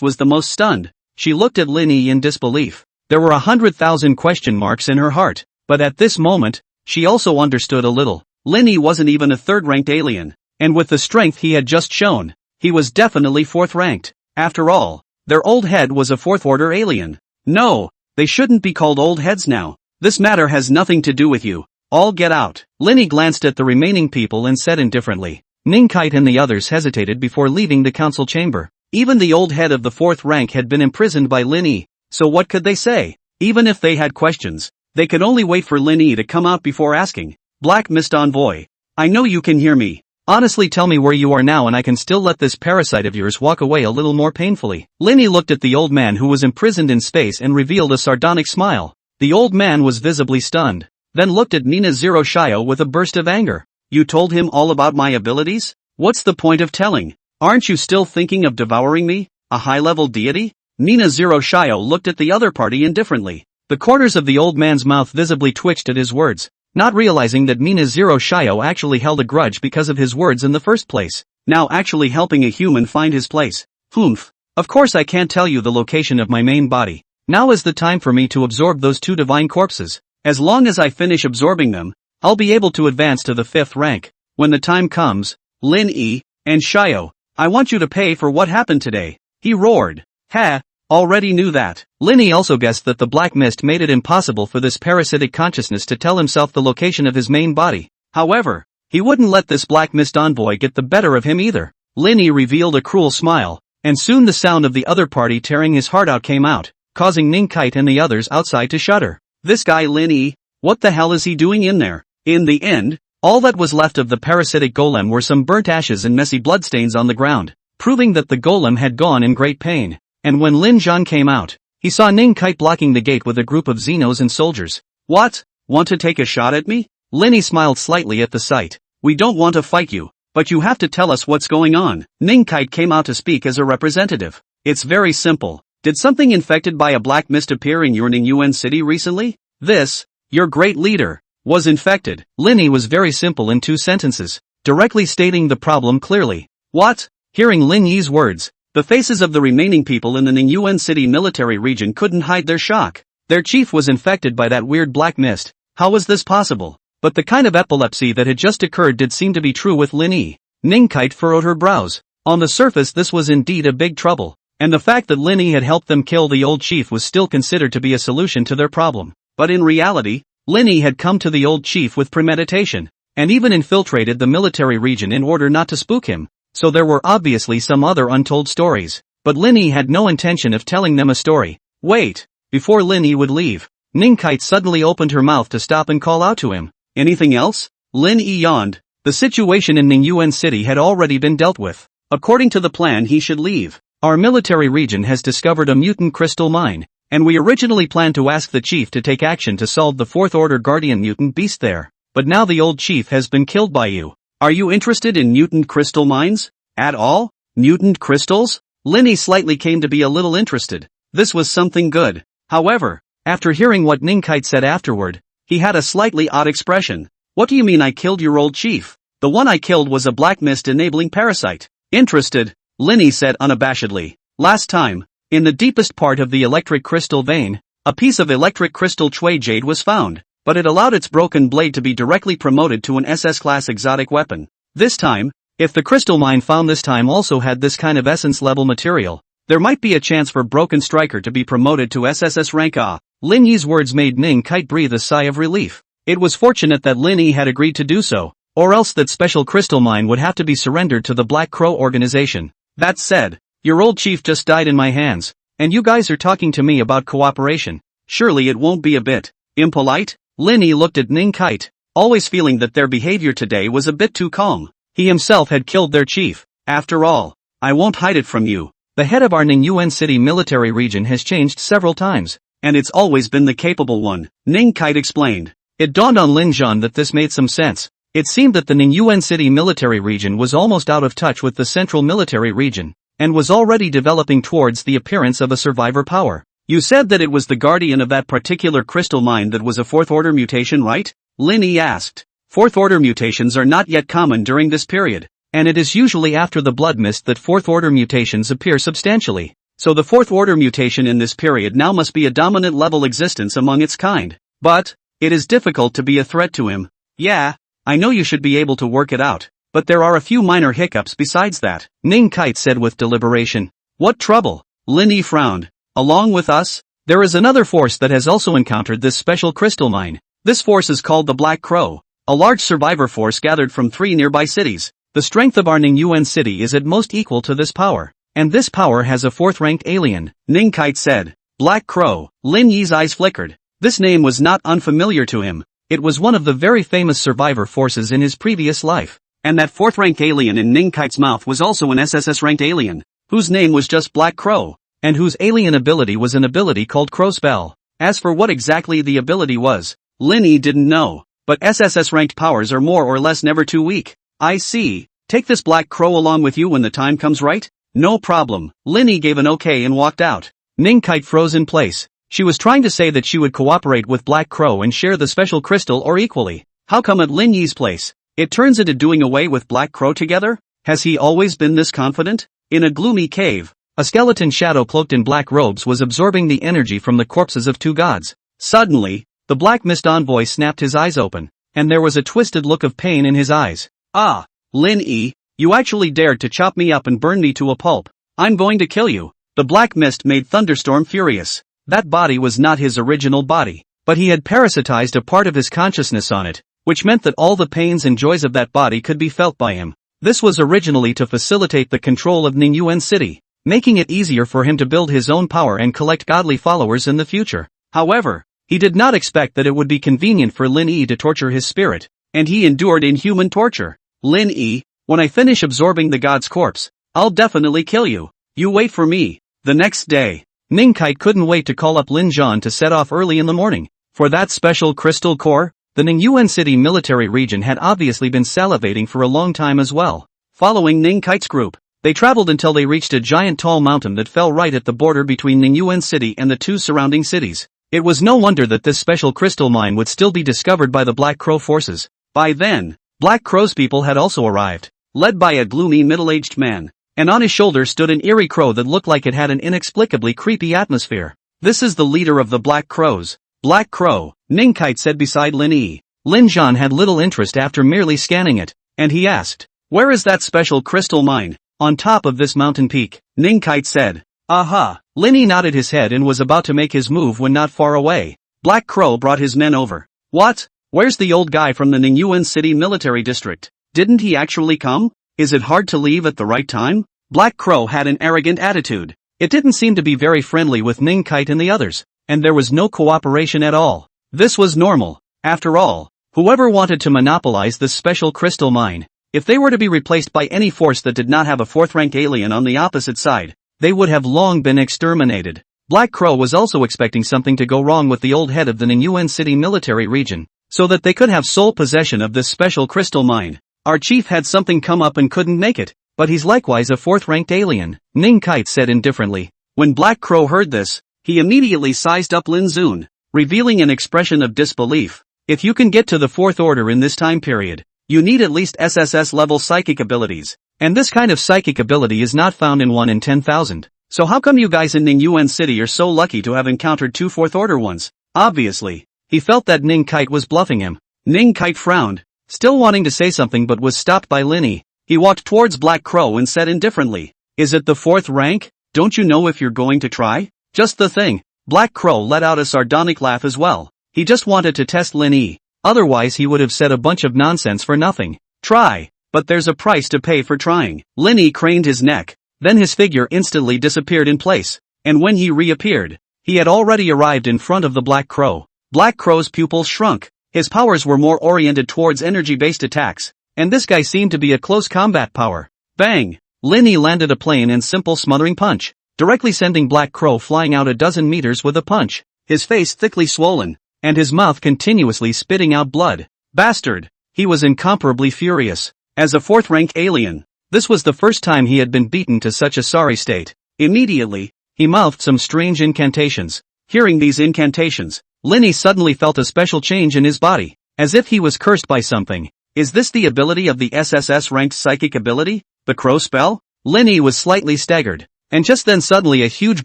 was the most stunned. She looked at Lin Yi in disbelief. There were 100,000 question marks in her heart, but at this moment, she also understood a little. Lin Yi wasn't even a third-ranked alien, and with the strength he had just shown, he was definitely fourth-ranked. After all, their old head was a fourth-order alien. No, they shouldn't be called old heads now. This matter has nothing to do with you. All get out. Lin Yi glanced at the remaining people and said indifferently. Ning Kite and the others hesitated before leaving the council chamber. Even the old head of the fourth rank had been imprisoned by Lin Yi, so what could they say? Even if they had questions, they could only wait for Lin Yi to come out before asking. Black Mist Envoy, I know you can hear me. Honestly, tell me where you are now and I can still let this parasite of yours walk away a little more painfully. Lin Yi looked at the old man who was imprisoned in space and revealed a sardonic smile. The old man was visibly stunned, then looked at Nina Zero Shio with a burst of anger. You told him all about my abilities? What's the point of telling? Aren't you still thinking of devouring me, a high-level deity? Nina Zero Shio looked at the other party indifferently. The corners of the old man's mouth visibly twitched at his words, not realizing that Nina Zero Shio actually held a grudge because of his words in the first place, now actually helping a human find his place. Humph. Of course I can't tell you the location of my main body. Now is the time for me to absorb those two divine corpses. As long as I finish absorbing them, I'll be able to advance to the 5th rank. When the time comes, Lin Yi and Shio, I want you to pay for what happened today. He roared. Ha, already knew that. Lin Yi also guessed that the black mist made it impossible for this parasitic consciousness to tell himself the location of his main body. However, he wouldn't let this black mist envoy get the better of him either. Lin Yi revealed a cruel smile, and soon the sound of the other party tearing his heart out came out, causing Ning Kite and the others outside to shudder. This guy Lin Yi, what the hell is he doing in there? In the end, all that was left of the parasitic golem were some burnt ashes and messy bloodstains on the ground, proving that the golem had gone in great pain. And when Lin Zhan came out, he saw Ning Kite blocking the gate with a group of Xenos and soldiers. What? Want to take a shot at me? Lin Yi smiled slightly at the sight. We don't want to fight you, but you have to tell us what's going on. Ning Kite came out to speak as a representative. It's very simple. Did something infected by a black mist appear in your Ningyuan city recently? This, your great leader, was infected. Linny was very simple in 2 sentences, directly stating the problem clearly. What? Hearing Lin Yi's words, the faces of the remaining people in the Ningyuan city military region couldn't hide their shock. Their chief was infected by that weird black mist. How was this possible? But the kind of epilepsy that had just occurred did seem to be true with Lin Yi. Ning Kite furrowed her brows. On the surface this was indeed a big trouble, and the fact that Lin Yi had helped them kill the old chief was still considered to be a solution to their problem. But in reality, Lin Yi had come to the old chief with premeditation, and even infiltrated the military region in order not to spook him, so there were obviously some other untold stories. But Lin Yi had no intention of telling them a story. Wait! Before Lin Yi would leave, Ning Kite suddenly opened her mouth to stop and call out to him. Anything else? Lin Yi yawned. The situation in Ningyuan City had already been dealt with. According to the plan he should leave. Our military region has discovered a mutant crystal mine, and we originally planned to ask the chief to take action to solve the 4th order guardian mutant beast there. But now the old chief has been killed by you. Are you interested in mutant crystal mines? At all? Mutant crystals? Lin Yi slightly came to be a little interested. This was something good. However, after hearing what Ning Kite said afterward, he had a slightly odd expression. What do you mean I killed your old chief? The one I killed was a black mist enabling parasite. Interested? Lin Yi said unabashedly. Last time, in the deepest part of the electric crystal vein, a piece of electric crystal Chui Jade was found, but it allowed its broken blade to be directly promoted to an SS-class exotic weapon. This time, if the crystal mine found this time also had this kind of essence-level material, there might be a chance for Broken Striker to be promoted to SSS rank A. Lin Yi's words made Ning Kite breathe a sigh of relief. It was fortunate that Lin Yi had agreed to do so, or else that special crystal mine would have to be surrendered to the Black Crow organization. That said, your old chief just died in my hands, and you guys are talking to me about cooperation. Surely it won't be a bit impolite? Lin Yi looked at Ning Kite, always feeling that their behavior today was a bit too calm. He himself had killed their chief. After all, I won't hide it from you. The head of our Ningyuan City military region has changed several times, and it's always been the capable one, Ning Kite explained. It dawned on Lin Zhan that this made some sense. It seemed that the Ningyuan City military region was almost out of touch with the central military region, and was already developing towards the appearance of a survivor power. You said that it was the guardian of that particular crystal mine that was a 4th order mutation, right? Lin Yi asked. 4th order mutations are not yet common during this period, and it is usually after the blood mist that 4th order mutations appear substantially. So the 4th order mutation in this period now must be a dominant level existence among its kind. But it is difficult to be a threat to him. Yeah, I know you should be able to work it out, but there are a few minor hiccups besides that, Ning Kite said with deliberation. What trouble? Lin Yi frowned. Along with us, there is another force that has also encountered this special crystal mine. This force is called the Black Crow, a large survivor force gathered from 3 nearby cities. The strength of our Ningyuan city is at most equal to this power, and this power has a 4th-ranked alien, Ning Kite said. Black Crow. Lin Yi's eyes flickered. This name was not unfamiliar to him. It was one of the very famous survivor forces in his previous life. And that 4th-rank alien in Ning Kite's mouth was also an SSS-ranked alien, whose name was just Black Crow, and whose alien ability was an ability called Crow Spell. As for what exactly the ability was, Lin Yi didn't know, but SSS-ranked powers are more or less never too weak. I see. Take this Black Crow along with you when the time comes, right? No problem. Lin Yi gave an okay and walked out. Ning Kite froze in place. She was trying to say that she would cooperate with Black Crow and share the special crystal or equally. How come at Lin Yi's place, it turns into doing away with Black Crow together? Has he always been this confident? In a gloomy cave, a skeleton shadow cloaked in black robes was absorbing the energy from the corpses of 2 gods. Suddenly, the Black Mist envoy snapped his eyes open, and there was a twisted look of pain in his eyes. Ah, Lin Yi, you actually dared to chop me up and burn me to a pulp. I'm going to kill you. The Black Mist made Thunderstorm furious. That body was not his original body, but he had parasitized a part of his consciousness on it, which meant that all the pains and joys of that body could be felt by him. This was originally to facilitate the control of Ningyuan City, making it easier for him to build his own power and collect godly followers in the future. However, he did not expect that it would be convenient for Lin Yi to torture his spirit, and he endured inhuman torture. Lin Yi, when I finish absorbing the god's corpse, I'll definitely kill you. You wait for me. The next day, Ning Kite couldn't wait to call up Lin Zhan to set off early in the morning. For that special crystal core, the Ningyuan City military region had obviously been salivating for a long time as well. Following Ning Kite's group, they traveled until they reached a giant tall mountain that fell right at the border between Ningyuan City and the two surrounding cities. It was no wonder that this special crystal mine would still be discovered by the Black Crow forces. By then, Black Crow's people had also arrived, led by a gloomy middle-aged man, and on his shoulder stood an eerie crow that looked like it had an inexplicably creepy atmosphere. This is the leader of the Black Crows. Black Crow, Ning Kite said beside Lin Yi. Lin Zhan had little interest after merely scanning it, and he asked, "Where is that special crystal mine?" "On top of this mountain peak," Ning Kite said. "Aha." Lin Yi nodded his head and was about to make his move when not far away, Black Crow brought his men over. "What? Where's the old guy from the Ningyuan City military district? Didn't he actually come? Is it hard to leave at the right time?" Black Crow had an arrogant attitude. It didn't seem to be very friendly with Ning Kite and the others, and there was no cooperation at all. This was normal. After all, whoever wanted to monopolize this special crystal mine, if they were to be replaced by any force that did not have a fourth-rank alien on the opposite side, they would have long been exterminated. Black Crow was also expecting something to go wrong with the old head of the Ningyuan City military region, so that they could have sole possession of this special crystal mine. "Our chief had something come up and couldn't make it, but he's likewise a fourth-ranked alien," Ning Kite said indifferently. When Black Crow heard this, he immediately sized up Lin Zun, revealing an expression of disbelief. "If you can get to the fourth order in this time period, you need at least SSS-level psychic abilities, and this kind of psychic ability is not found in 1 in 10,000. So how come you guys in Ningyuan City are so lucky to have encountered two fourth-order ones?" Obviously, he felt that Ning Kite was bluffing him. Ning Kite frowned, still wanting to say something but was stopped by Lin Yi. He walked towards Black Crow and said indifferently, "Is it the fourth rank? Don't you know if you're going to try?" "Just the thing." Black Crow let out a sardonic laugh as well. He just wanted to test Lin Yi. Otherwise he would have said a bunch of nonsense for nothing. "Try, but there's a price to pay for trying." Lin Yi craned his neck, then his figure instantly disappeared in place, and when he reappeared, he had already arrived in front of the Black Crow. Black Crow's pupils shrunk. His powers were more oriented towards energy-based attacks, and this guy seemed to be a close combat power. Bang! Lin Yi landed a plain and simple smothering punch, directly sending Black Crow flying out a dozen meters with a punch, his face thickly swollen, and his mouth continuously spitting out blood. Bastard! He was incomparably furious. As a fourth-rank alien, this was the first time he had been beaten to such a sorry state. Immediately, he mouthed some strange incantations. Hearing these incantations, Lin Yi suddenly felt a special change in his body, as if he was cursed by something. Is this the ability of the SSS-ranked psychic ability, the crow spell? Lin Yi was slightly staggered, and just then suddenly a huge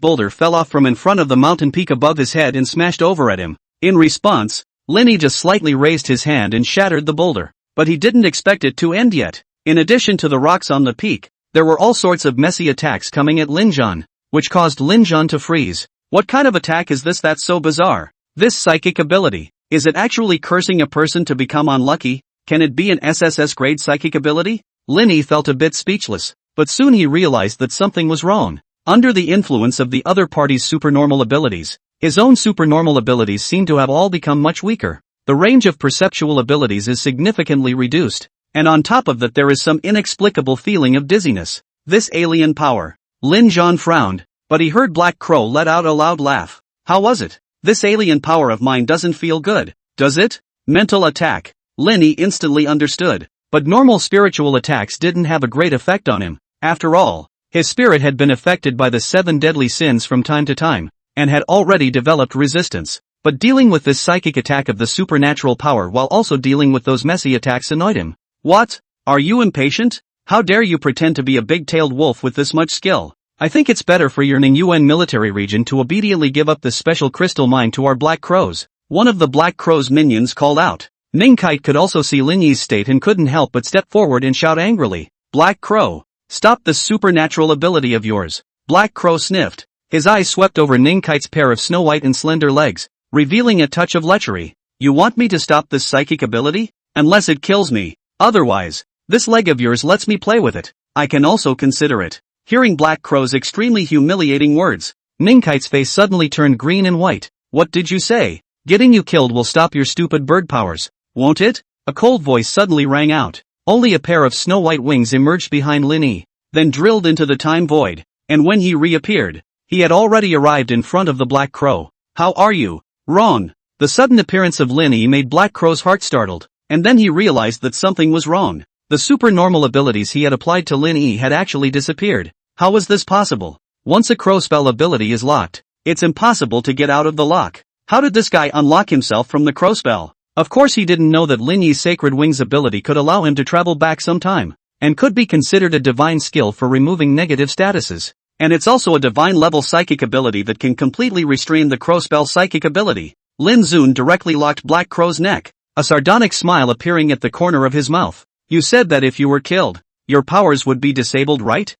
boulder fell off from in front of the mountain peak above his head and smashed over at him. In response, Lin Yi just slightly raised his hand and shattered the boulder, but he didn't expect it to end yet. In addition to the rocks on the peak, there were all sorts of messy attacks coming at Lin Zhan, which caused Lin Zhan to freeze. What kind of attack is this that's so bizarre? This psychic ability, is it actually cursing a person to become unlucky? Can it be an SSS-grade psychic ability? Lin Yi felt a bit speechless, but soon he realized that something was wrong. Under the influence of the other party's supernormal abilities, his own supernormal abilities seem to have all become much weaker. The range of perceptual abilities is significantly reduced, and on top of that there is some inexplicable feeling of dizziness. This alien power. Lin Zhan frowned, but he heard Black Crow let out a loud laugh. How was it? This alien power of mine doesn't feel good, does it? Mental attack. Lin Yi instantly understood, but normal spiritual attacks didn't have a great effect on him. After all, his spirit had been affected by the 7 deadly sins from time to time, and had already developed resistance. But dealing with this psychic attack of the supernatural power while also dealing with those messy attacks annoyed him. What? Are you impatient? How dare you pretend to be a big-tailed wolf with this much skill? I think it's better for your Ningyuan military region to obediently give up this special crystal mine to our Black Crows. One of the Black Crow's minions called out. Ning Kite could also see Lin Yi's state and couldn't help but step forward and shout angrily. Black Crow, stop this supernatural ability of yours. Black Crow sniffed. His eyes swept over Ning Kite's pair of snow-white and slender legs, revealing a touch of lechery. You want me to stop this psychic ability? Unless it kills me. Otherwise, this leg of yours lets me play with it. I can also consider it. Hearing Black Crow's extremely humiliating words, Ning Kite's face suddenly turned green and white. What did you say? Getting you killed will stop your stupid bird powers, won't it? A cold voice suddenly rang out. Only a pair of snow-white wings emerged behind Lin Yi, then drilled into the time void, and when he reappeared, he had already arrived in front of the Black Crow. How are you? Wrong. The sudden appearance of Lin Yi made Black Crow's heart startled, and then he realized that something was wrong. The supernormal abilities he had applied to Lin Yi had actually disappeared. How was this possible? Once a crow spell ability is locked, it's impossible to get out of the lock. How did this guy unlock himself from the crow spell? Of course he didn't know that Lin Yi's Sacred Wings ability could allow him to travel back some time, and could be considered a divine skill for removing negative statuses. And it's also a divine level psychic ability that can completely restrain the crow spell psychic ability. Lin Zun directly locked Black Crow's neck, a sardonic smile appearing at the corner of his mouth. You said that if you were killed, your powers would be disabled, right?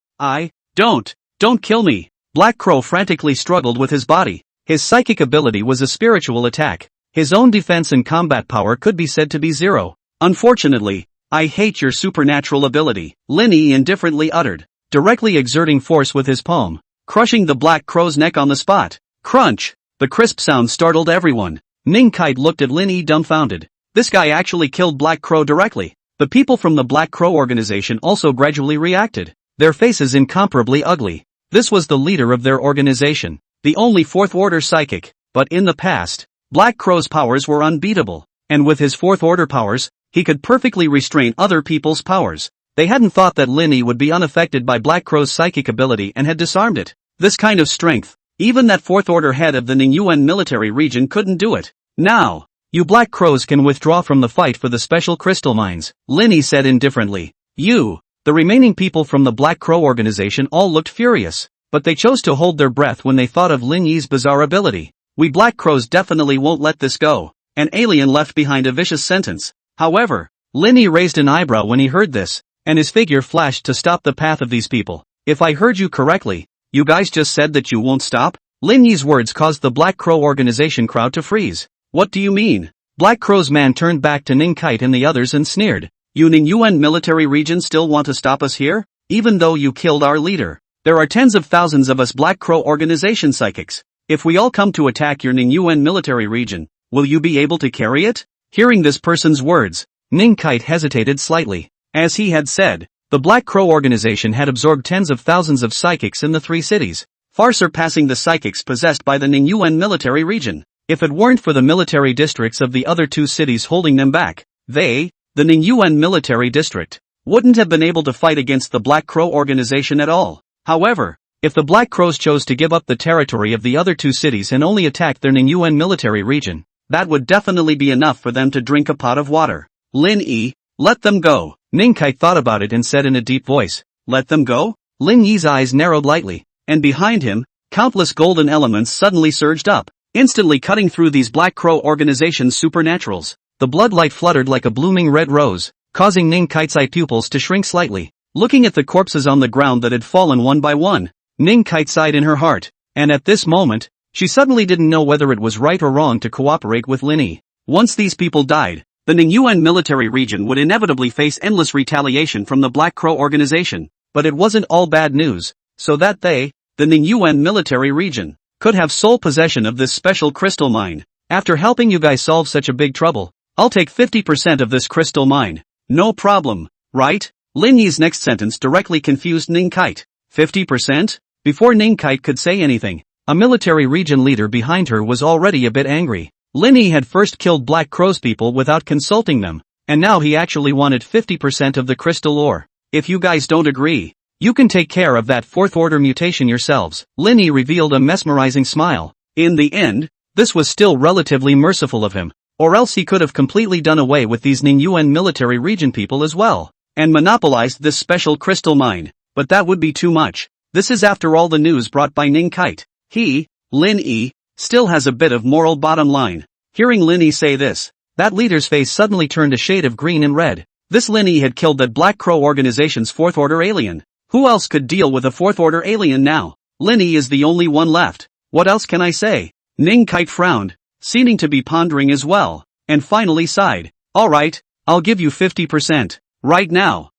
Don't kill me. Black Crow frantically struggled with his body. His psychic ability was a spiritual attack. His own defense and combat power could be said to be zero. Unfortunately, I hate your supernatural ability, Lin Yi indifferently uttered, directly exerting force with his palm, crushing the Black Crow's neck on the spot. Crunch! The crisp sound startled everyone. Ning Kite looked at Lin Yi dumbfounded. This guy actually killed Black Crow directly. The people from the Black Crow organization also gradually reacted, their faces incomparably ugly. This was the leader of their organization, the only fourth-order psychic, but in the past, Black Crow's powers were unbeatable, and with his fourth-order powers, he could perfectly restrain other people's powers. They hadn't thought that Lin Yi would be unaffected by Black Crow's psychic ability and had disarmed it. This kind of strength, even that fourth-order head of the Ningyuan military region couldn't do it. Now, you Black Crows can withdraw from the fight for the special crystal mines, Lin Yi said indifferently. The remaining people from the Black Crow organization all looked furious, but they chose to hold their breath when they thought of Lin Yi's bizarre ability. We Black Crows definitely won't let this go. An alien left behind a vicious sentence. However, Lin Yi raised an eyebrow when he heard this, and his figure flashed to stop the path of these people. If I heard you correctly, you guys just said that you won't stop? Lin Yi's words caused the Black Crow organization crowd to freeze. What do you mean? Black Crow's man turned back to Ning Kite and the others and sneered. You Ningyuan military region still want to stop us here? Even though you killed our leader. There are tens of thousands of us Black Crow organization psychics. If we all come to attack your Ningyuan military region, will you be able to carry it? Hearing this person's words, Ning Kite hesitated slightly. As he had said, the Black Crow organization had absorbed tens of thousands of psychics in the 3 cities, far surpassing the psychics possessed by the Ningyuan military region. If it weren't for the military districts of the other 2 cities holding them back, the Ningyuan military district, wouldn't have been able to fight against the Black Crow organization at all. However, if the Black Crows chose to give up the territory of the other 2 cities and only attack their Ningyuan military region, that would definitely be enough for them to drink a pot of water. Lin Yi, let them go. Ning Kite thought about it and said in a deep voice, let them go? Lin Yi's eyes narrowed lightly, and behind him, countless golden elements suddenly surged up, instantly cutting through these Black Crow organization's supernaturals. The bloodlight fluttered like a blooming red rose, causing Ning Kite's eye pupils to shrink slightly. Looking at the corpses on the ground that had fallen one by one, Ning Kite sighed in her heart, and at this moment, she suddenly didn't know whether it was right or wrong to cooperate with Lin Yi. Once these people died, the Ningyuan military region would inevitably face endless retaliation from the Black Crow organization, but it wasn't all bad news, so that they, the Ningyuan military region, could have sole possession of this special crystal mine. After helping you guys solve such a big trouble, I'll take 50% of this crystal mine. No problem, right? Lin Yi's next sentence directly confused Ning Kite. 50%? Before Ning Kite could say anything, a military region leader behind her was already a bit angry. Lin Yi had first killed Black Crow's people without consulting them, and now he actually wanted 50% of the crystal ore. If you guys don't agree, you can take care of that 4th order mutation yourselves. Lin Yi revealed a mesmerizing smile. In the end, this was still relatively merciful of him. Or else he could have completely done away with these Ningyuan military region people as well, and monopolized this special crystal mine, but that would be too much. This is after all the news brought by Ning Kite. He, Lin Yi, still has a bit of moral bottom line. Hearing Lin Yi say this, that leader's face suddenly turned a shade of green and red. This Lin Yi had killed that Black Crow organization's 4th order alien. Who else could deal with a 4th order alien now? Lin Yi is the only one left. What else can I say? Ning Kite frowned, seeming to be pondering as well, and finally sighed. Alright, I'll give you 50%. Right now,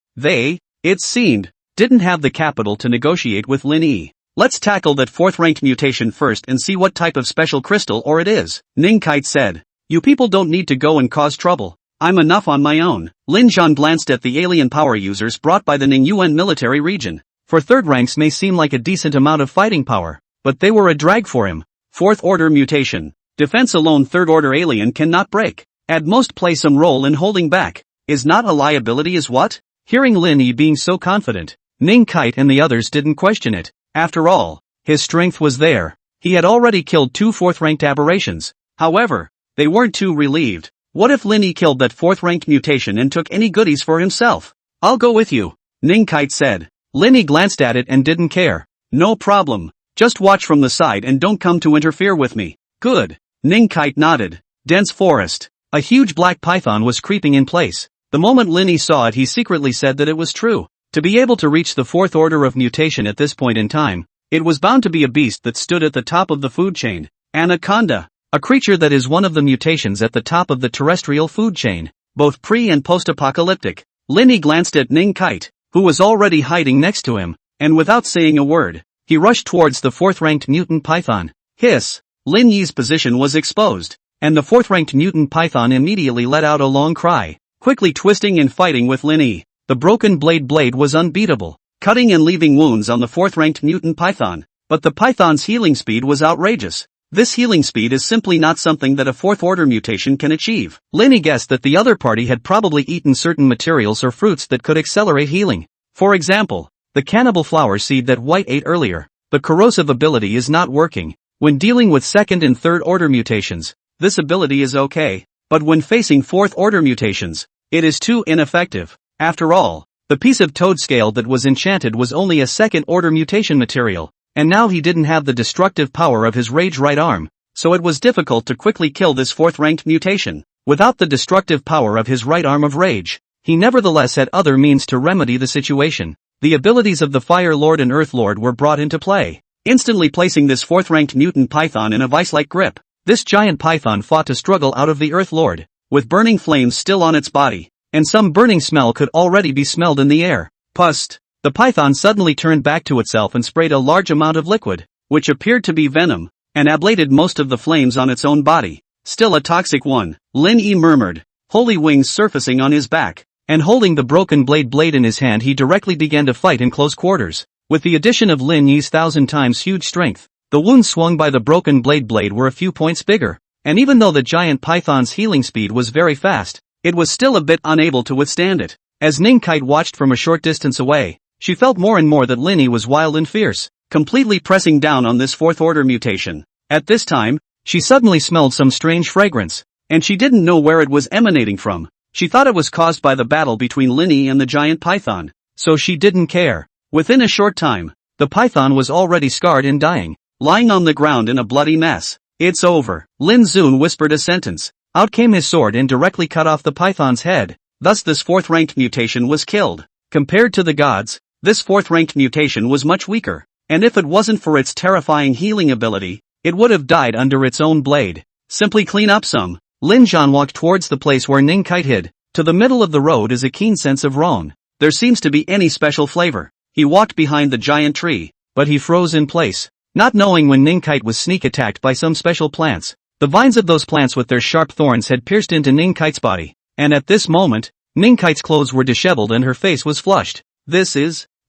it seemed, didn't have the capital to negotiate with Lin Yi. Let's tackle that 4th-ranked mutation first and see what type of special crystal ore it is. Ning Kite said. You people don't need to go and cause trouble. I'm enough on my own. Lin Zhan glanced at the alien power users brought by the Ningyuan military region. For 3rd ranks may seem like a decent amount of fighting power, but they were a drag for him. 4th order mutation. Defense alone 3rd order alien cannot break. At most play some role in holding back. Is not a liability is what? Hearing Lin Yi being so confident, Ning Kite and the others didn't question it. After all, his strength was there. He had already killed 2 4th-ranked aberrations. However, they weren't too relieved. What if Lin Yi killed that 4th-ranked mutation and took any goodies for himself? I'll go with you, Ning Kite said. Lin Yi glanced at it and didn't care. No problem. Just watch from the side and don't come to interfere with me. Good. Ning Kite nodded. Dense forest. A huge black python was creeping in place. The moment Lin Yi saw it, he secretly said that it was true. To be able to reach the 4th order of mutation at this point in time, it was bound to be a beast that stood at the top of the food chain. Anaconda. A creature that is one of the mutations at the top of the terrestrial food chain, both pre- and post-apocalyptic. Lin Yi glanced at Ning Kite, who was already hiding next to him, and without saying a word, he rushed towards the 4th-ranked mutant python. Hiss! Lin Yi's position was exposed, and the 4th-ranked mutant python immediately let out a long cry, quickly twisting and fighting with Lin Yi. The broken blade was unbeatable, cutting and leaving wounds on the 4th-ranked mutant python, but the python's healing speed was outrageous. This healing speed is simply not something that a 4th-order mutation can achieve. Lin Yi guessed that the other party had probably eaten certain materials or fruits that could accelerate healing. For example, the cannibal flower seed that White ate earlier. The corrosive ability is not working. When dealing with 2nd and 3rd order mutations, this ability is okay, but when facing 4th order mutations, it is too ineffective. After all, the piece of toad scale that was enchanted was only a 2nd order mutation material, and now he didn't have the destructive power of his rage right arm, so it was difficult to quickly kill this 4th-ranked mutation. Without the destructive power of his right arm of rage, he nevertheless had other means to remedy the situation. The abilities of the Fire Lord and Earth Lord were brought into play, instantly placing this 4th-ranked mutant python in a vice-like grip. This giant python fought to struggle out of the Earth Lord, with burning flames still on its body, and some burning smell could already be smelled in the air. Pust! The python suddenly turned back to itself and sprayed a large amount of liquid, which appeared to be venom, and ablated most of the flames on its own body. Still a toxic one, Lin Yi murmured, holy wings surfacing on his back, and holding the broken blade in his hand, he directly began to fight in close quarters. With the addition of Lin Yi's 1,000 times huge strength, the wounds swung by the broken blade were a few points bigger, and even though the giant python's healing speed was very fast, it was still a bit unable to withstand it. As Ning Kite watched from a short distance away, she felt more and more that Lin Yi was wild and fierce, completely pressing down on this 4th-order mutation. At this time, she suddenly smelled some strange fragrance, and she didn't know where it was emanating from. She thought it was caused by the battle between Lin Yi and the giant python, so she didn't care. Within a short time, the python was already scarred and dying, lying on the ground in a bloody mess. It's over. Lin Zun whispered a sentence. Out came his sword and directly cut off the python's head. Thus this 4th-ranked mutation was killed. Compared to the gods, this 4th-ranked mutation was much weaker, and if it wasn't for its terrifying healing ability, it would have died under its own blade. Simply clean up some. Lin Zhan walked towards the place where Ning Kite hid. To the middle of the road is a keen sense of wrong. There seems to be any special flavor. He walked behind the giant tree, but he froze in place, not knowing when Ning Kite was sneak attacked by some special plants. The vines of those plants with their sharp thorns had pierced into Ning Kite's body, and at this moment, Ning Kite's clothes were disheveled and her face was flushed.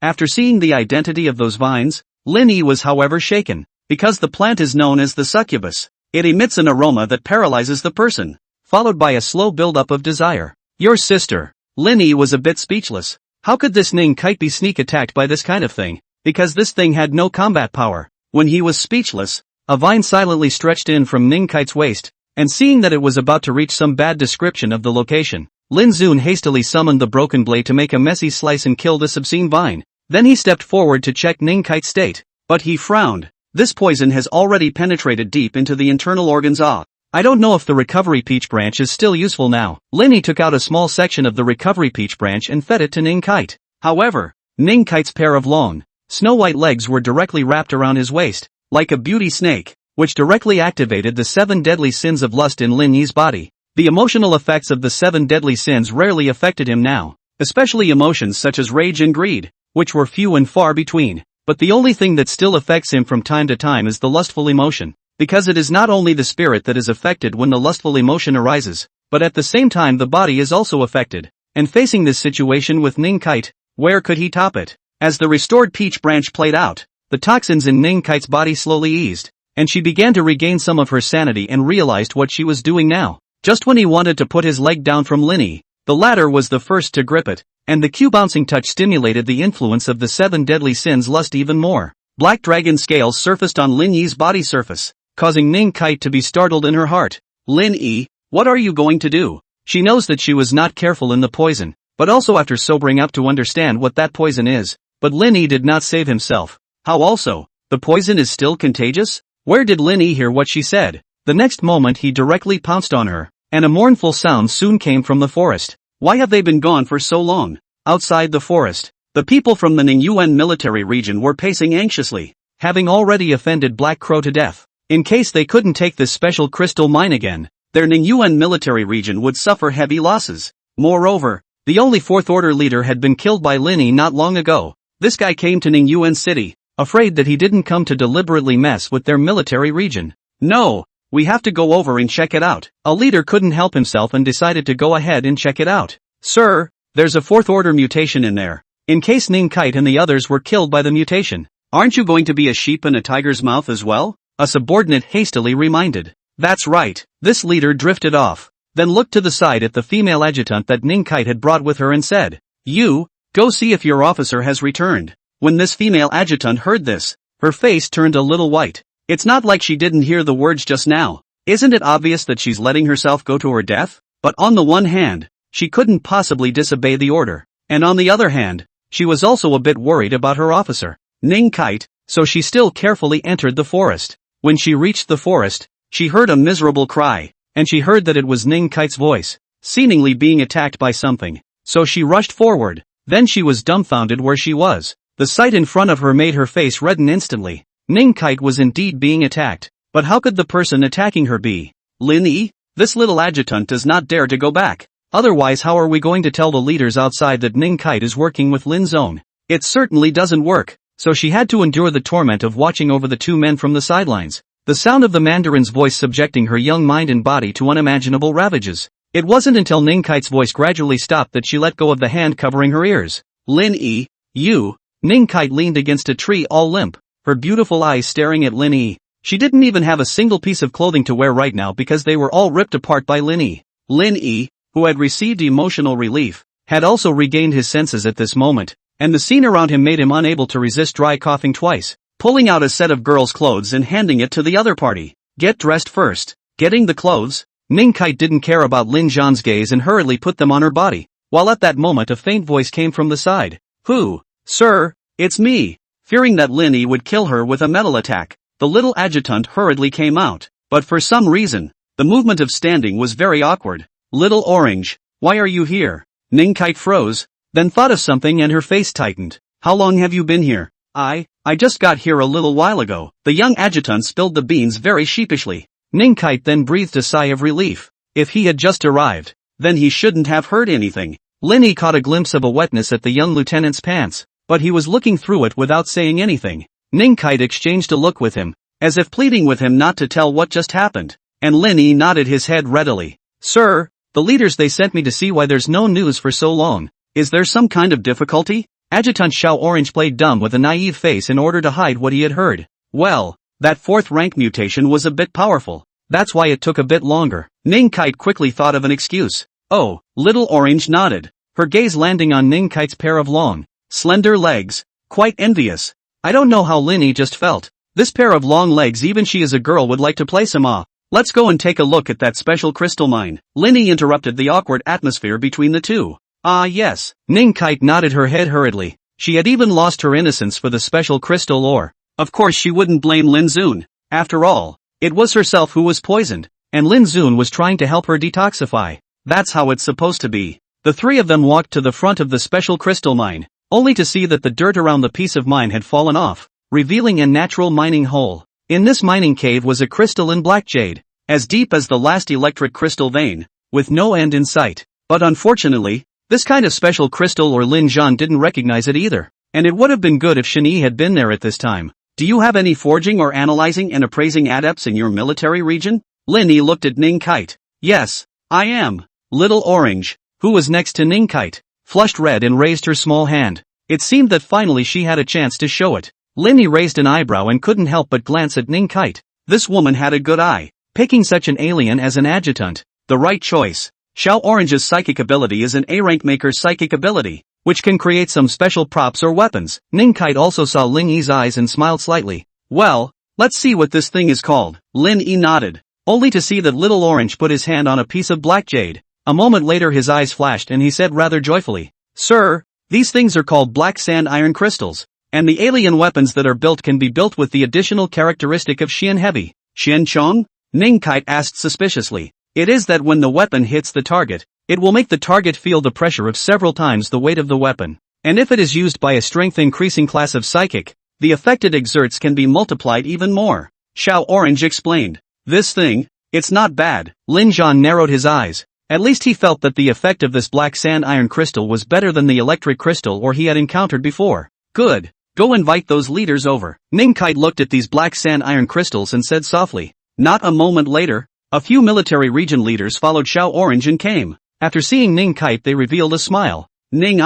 After seeing the identity of those vines, Lin Yi was however shaken, because the plant is known as the succubus. It emits an aroma that paralyzes the person, followed by a slow buildup of desire. Your sister. Lin Yi was a bit speechless. How could this Ning Kite be sneak attacked by this kind of thing? Because this thing had no combat power. When he was speechless, a vine silently stretched in from Ning Kite's waist, and seeing that it was about to reach some bad description of the location, Lin Zun hastily summoned the broken blade to make a messy slice and kill this obscene vine. Then he stepped forward to check Ning Kite's state, but he frowned. This poison has already penetrated deep into the internal organs. I don't know if the recovery peach branch is still useful now. Lin Yi took out a small section of the recovery peach branch and fed it to Ning Kite. However, Ning Kite's pair of long, snow-white legs were directly wrapped around his waist, like a beauty snake, which directly activated the 7 deadly sins of lust in Lin Yi's body. The emotional effects of the 7 deadly sins rarely affected him now, especially emotions such as rage and greed, which were few and far between. But the only thing that still affects him from time to time is the lustful emotion, because it is not only the spirit that is affected when the lustful emotion arises, but at the same time the body is also affected. And facing this situation with Ning Kite, where could he top it? As the restored peach branch played out, the toxins in Ning Kite's body slowly eased, and she began to regain some of her sanity and realized what she was doing now. Just when he wanted to put his leg down from Lin Yi, The latter was the first to grip it, and the Q-bouncing touch stimulated the influence of the 7 deadly sins lust even more. Black dragon scales surfaced on Lin Yi's body surface, causing Ning Kite to be startled in her heart. Lin Yi, what are you going to do? She knows that she was not careful in the poison, but also after sobering up to understand what that poison is. But Lin Yi did not save himself. How also? The poison is still contagious? Where did Lin Yi hear what she said? The next moment he directly pounced on her, and a mournful sound soon came from the forest. Why have they been gone for so long? Outside the forest, the people from the Ningyuan military region were pacing anxiously, having already offended Black Crow to death. In case they couldn't take this special crystal mine again, their Ningyuan military region would suffer heavy losses. Moreover, the only Fourth Order leader had been killed by Lin Yi not long ago. This guy came to Ningyuan City, afraid that he didn't come to deliberately mess with their military region. No, we have to go over and check it out. A leader couldn't help himself and decided to go ahead and check it out. Sir, there's a Fourth Order mutation in there. In case Ning Kite and the others were killed by the mutation. Aren't you going to be a sheep in a tiger's mouth as well? A subordinate hastily reminded. That's right. This leader drifted off, then looked to the side at the female adjutant that Ning Kite had brought with her and said, "You, go see if your officer has returned." When this female adjutant heard this, her face turned a little white. It's not like she didn't hear the words just now. Isn't it obvious that she's letting herself go to her death? But on the one hand, she couldn't possibly disobey the order, and on the other hand, she was also a bit worried about her officer, Ning Kite, so she still carefully entered the forest. When she reached the forest, she heard a miserable cry, and she heard that it was Ning Kite's voice, seemingly being attacked by something. So she rushed forward, then she was dumbfounded where she was. The sight in front of her made her face redden instantly. Ning Kite was indeed being attacked, but how could the person attacking her be? Lin Yi? This little adjutant does not dare to go back. Otherwise how are we going to tell the leaders outside that Ning Kite is working with Lin Zone? It certainly doesn't work, so she had to endure the torment of watching over the two men from the sidelines. The sound of the Mandarin's voice subjecting her young mind and body to unimaginable ravages. It wasn't until Ning Kite's voice gradually stopped that she let go of the hand covering her ears. Lin Yi, you. Ning Kite leaned against a tree all limp, her beautiful eyes staring at Lin Yi. She didn't even have a single piece of clothing to wear right now because they were all ripped apart by Lin Yi. Lin Yi, who had received emotional relief, had also regained his senses at this moment, and the scene around him made him unable to resist dry coughing twice, pulling out a set of girls' clothes and handing it to the other party. Get dressed first. Getting the clothes? Ning Kite didn't care about Lin Zhan's gaze and hurriedly put them on her body, while at that moment a faint voice came from the side. Who? Sir, it's me. Fearing that Lin Yi would kill her with a metal attack, the little adjutant hurriedly came out, but for some reason, the movement of standing was very awkward. Little Orange, why are you here? Ning Kite froze, then thought of something and her face tightened. How long have you been here? I just got here a little while ago. The young adjutant spilled the beans very sheepishly. Ning Kite then breathed a sigh of relief. If he had just arrived, then he shouldn't have heard anything. Lin Yi caught a glimpse of a wetness at the young lieutenant's pants, but he was looking through it without saying anything. Ning Kite exchanged a look with him, as if pleading with him not to tell what just happened, and Lin Yi nodded his head readily. Sir, the leaders they sent me to see why there's no news for so long. Is there some kind of difficulty? Adjutant Zhao Orange played dumb with a naive face in order to hide what he had heard. Well, that fourth rank mutation was a bit powerful. That's why it took a bit longer. Ning Kite quickly thought of an excuse. Oh, Little Orange nodded, her gaze landing on Ning Kite's pair of long, slender legs, quite envious. I don't know how Lin Yi just felt. This pair of long legs even she as a girl would like to play some ah. Let's go and take a look at that special crystal mine. Lin Yi interrupted the awkward atmosphere between the two. Ah yes. Ning Kite nodded her head hurriedly. She had even lost her innocence for the special crystal ore. Of course she wouldn't blame Lin Zun. After all, it was herself who was poisoned, and Lin Zun was trying to help her detoxify. That's how it's supposed to be. The three of them walked to the front of the special crystal mine, only to see that the dirt around the piece of mine had fallen off, revealing a natural mining hole. In this mining cave was a crystalline black jade, as deep as the last electric crystal vein, with no end in sight. But unfortunately, this kind of special crystal or Lin Zhan didn't recognize it either, and it would have been good if Shen Yi had been there at this time. Do you have any forging or analyzing and appraising adepts in your military region? Lin Yi looked at Ning Kite. Yes, I am. Little Orange, who was next to Ning Kite, flushed red and raised her small hand. It seemed that finally she had a chance to show it. Lin Yi raised an eyebrow and couldn't help but glance at Ning Kite. This woman had a good eye, picking such an alien as an adjutant. The right choice. Zhao Orange's psychic ability is an A-rank maker's psychic ability, which can create some special props or weapons. Ning Kite also saw Lin Yi's eyes and smiled slightly. Well, let's see what this thing is called. Lin Yi nodded, only to see that little Orange put his hand on a piece of black jade. A moment later his eyes flashed and he said rather joyfully, "Sir, these things are called black sand iron crystals, and the alien weapons that are built can be built with the additional characteristic of Xian Heavy." "Xian Chong?" Ning Kite asked suspiciously. "It is that when the weapon hits the target, it will make the target feel the pressure of several times the weight of the weapon. And if it is used by a strength-increasing class of psychic, the effect it exerts can be multiplied even more." Zhao Orange explained. "This thing, it's not bad." Lin Zhan narrowed his eyes. At least he felt that the effect of this black sand iron crystal was better than the electric crystal or he had encountered before. "Good. Go invite those leaders over." Ning Kite looked at these black sand iron crystals and said softly. Not a moment later, a few military region leaders followed Zhao Orange and came. After seeing Ning Kite they revealed a smile. "Ning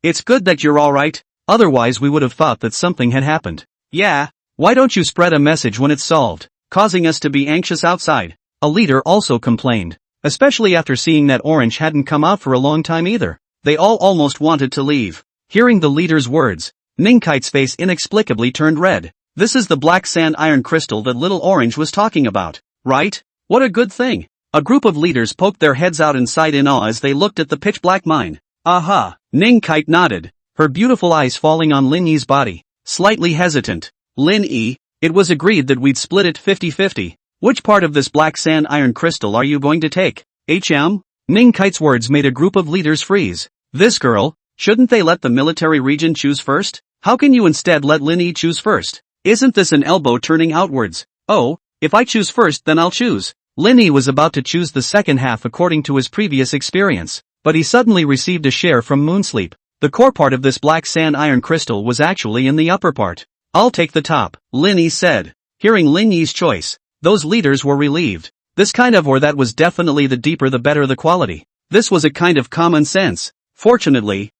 it's good that you're alright, otherwise we would have thought that something had happened." "Yeah, why don't you spread a message when it's solved, causing us to be anxious outside?" A leader also complained, especially after seeing that Orange hadn't come out for a long time either. They all almost wanted to leave. Hearing the leader's words, Ning Kite's face inexplicably turned red. This is the black sand iron crystal that little Orange was talking about, right? What a good thing. A group of leaders poked their heads out and sighed in awe as they looked at the pitch-black mine. "Aha!" Ning Kite nodded, her beautiful eyes falling on Lin Yi's body. Slightly hesitant. "Lin Yi, it was agreed that we'd split it 50-50. Which part of this black sand iron crystal are you going to take?" Ning Kite's words made a group of leaders freeze. "This girl, shouldn't they let the military region choose first? How can you instead let Lin Yi choose first? Isn't this an elbow turning outwards?" "Oh, if I choose first then I'll choose." Lin Yi was about to choose the second half according to his previous experience, but he suddenly received a share from Moonsleep. The core part of this black sand iron crystal was actually in the upper part. "I'll take the top," Lin Yi said. Hearing Lin Yi's choice, those leaders were relieved. This kind of or that was definitely the deeper the better the quality. This was a kind of common sense. Fortunately,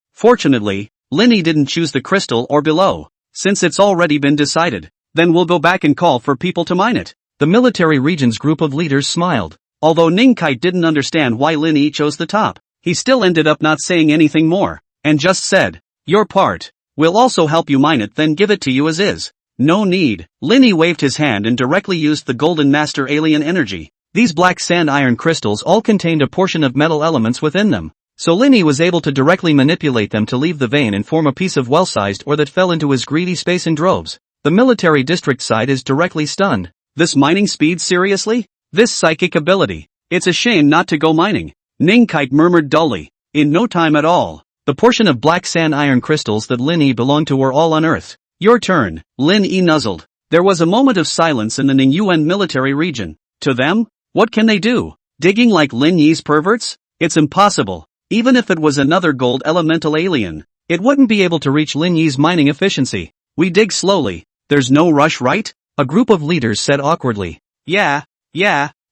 Lin Yi didn't choose the crystal or below. "Since it's already been decided, then we'll go back and call for people to mine it." The military region's group of leaders smiled. Although Ning Kite didn't understand why Lin Yi chose the top, he still ended up not saying anything more, and just said, "Your part. We'll also help you mine it then give it to you as is." "No need." Lin Yi waved his hand and directly used the Golden Master Alien Energy. These black sand iron crystals all contained a portion of metal elements within them, so Lin Yi was able to directly manipulate them to leave the vein and form a piece of well-sized ore that fell into his greedy space in droves. The military district side is directly stunned. This mining speed, seriously? This psychic ability? It's a shame not to go mining. Ning Kite murmured dully. In no time at all, the portion of black sand iron crystals that Lin Yi belonged to were all unearthed. "Your turn," Lin Yi nuzzled. There was a moment of silence in the Ningyuan military region. To them? What can they do? Digging like Lin Yi's perverts? It's impossible. Even if it was another gold elemental alien, it wouldn't be able to reach Lin Yi's mining efficiency. "We dig slowly. There's no rush, right?" A group of leaders said awkwardly. Yeah,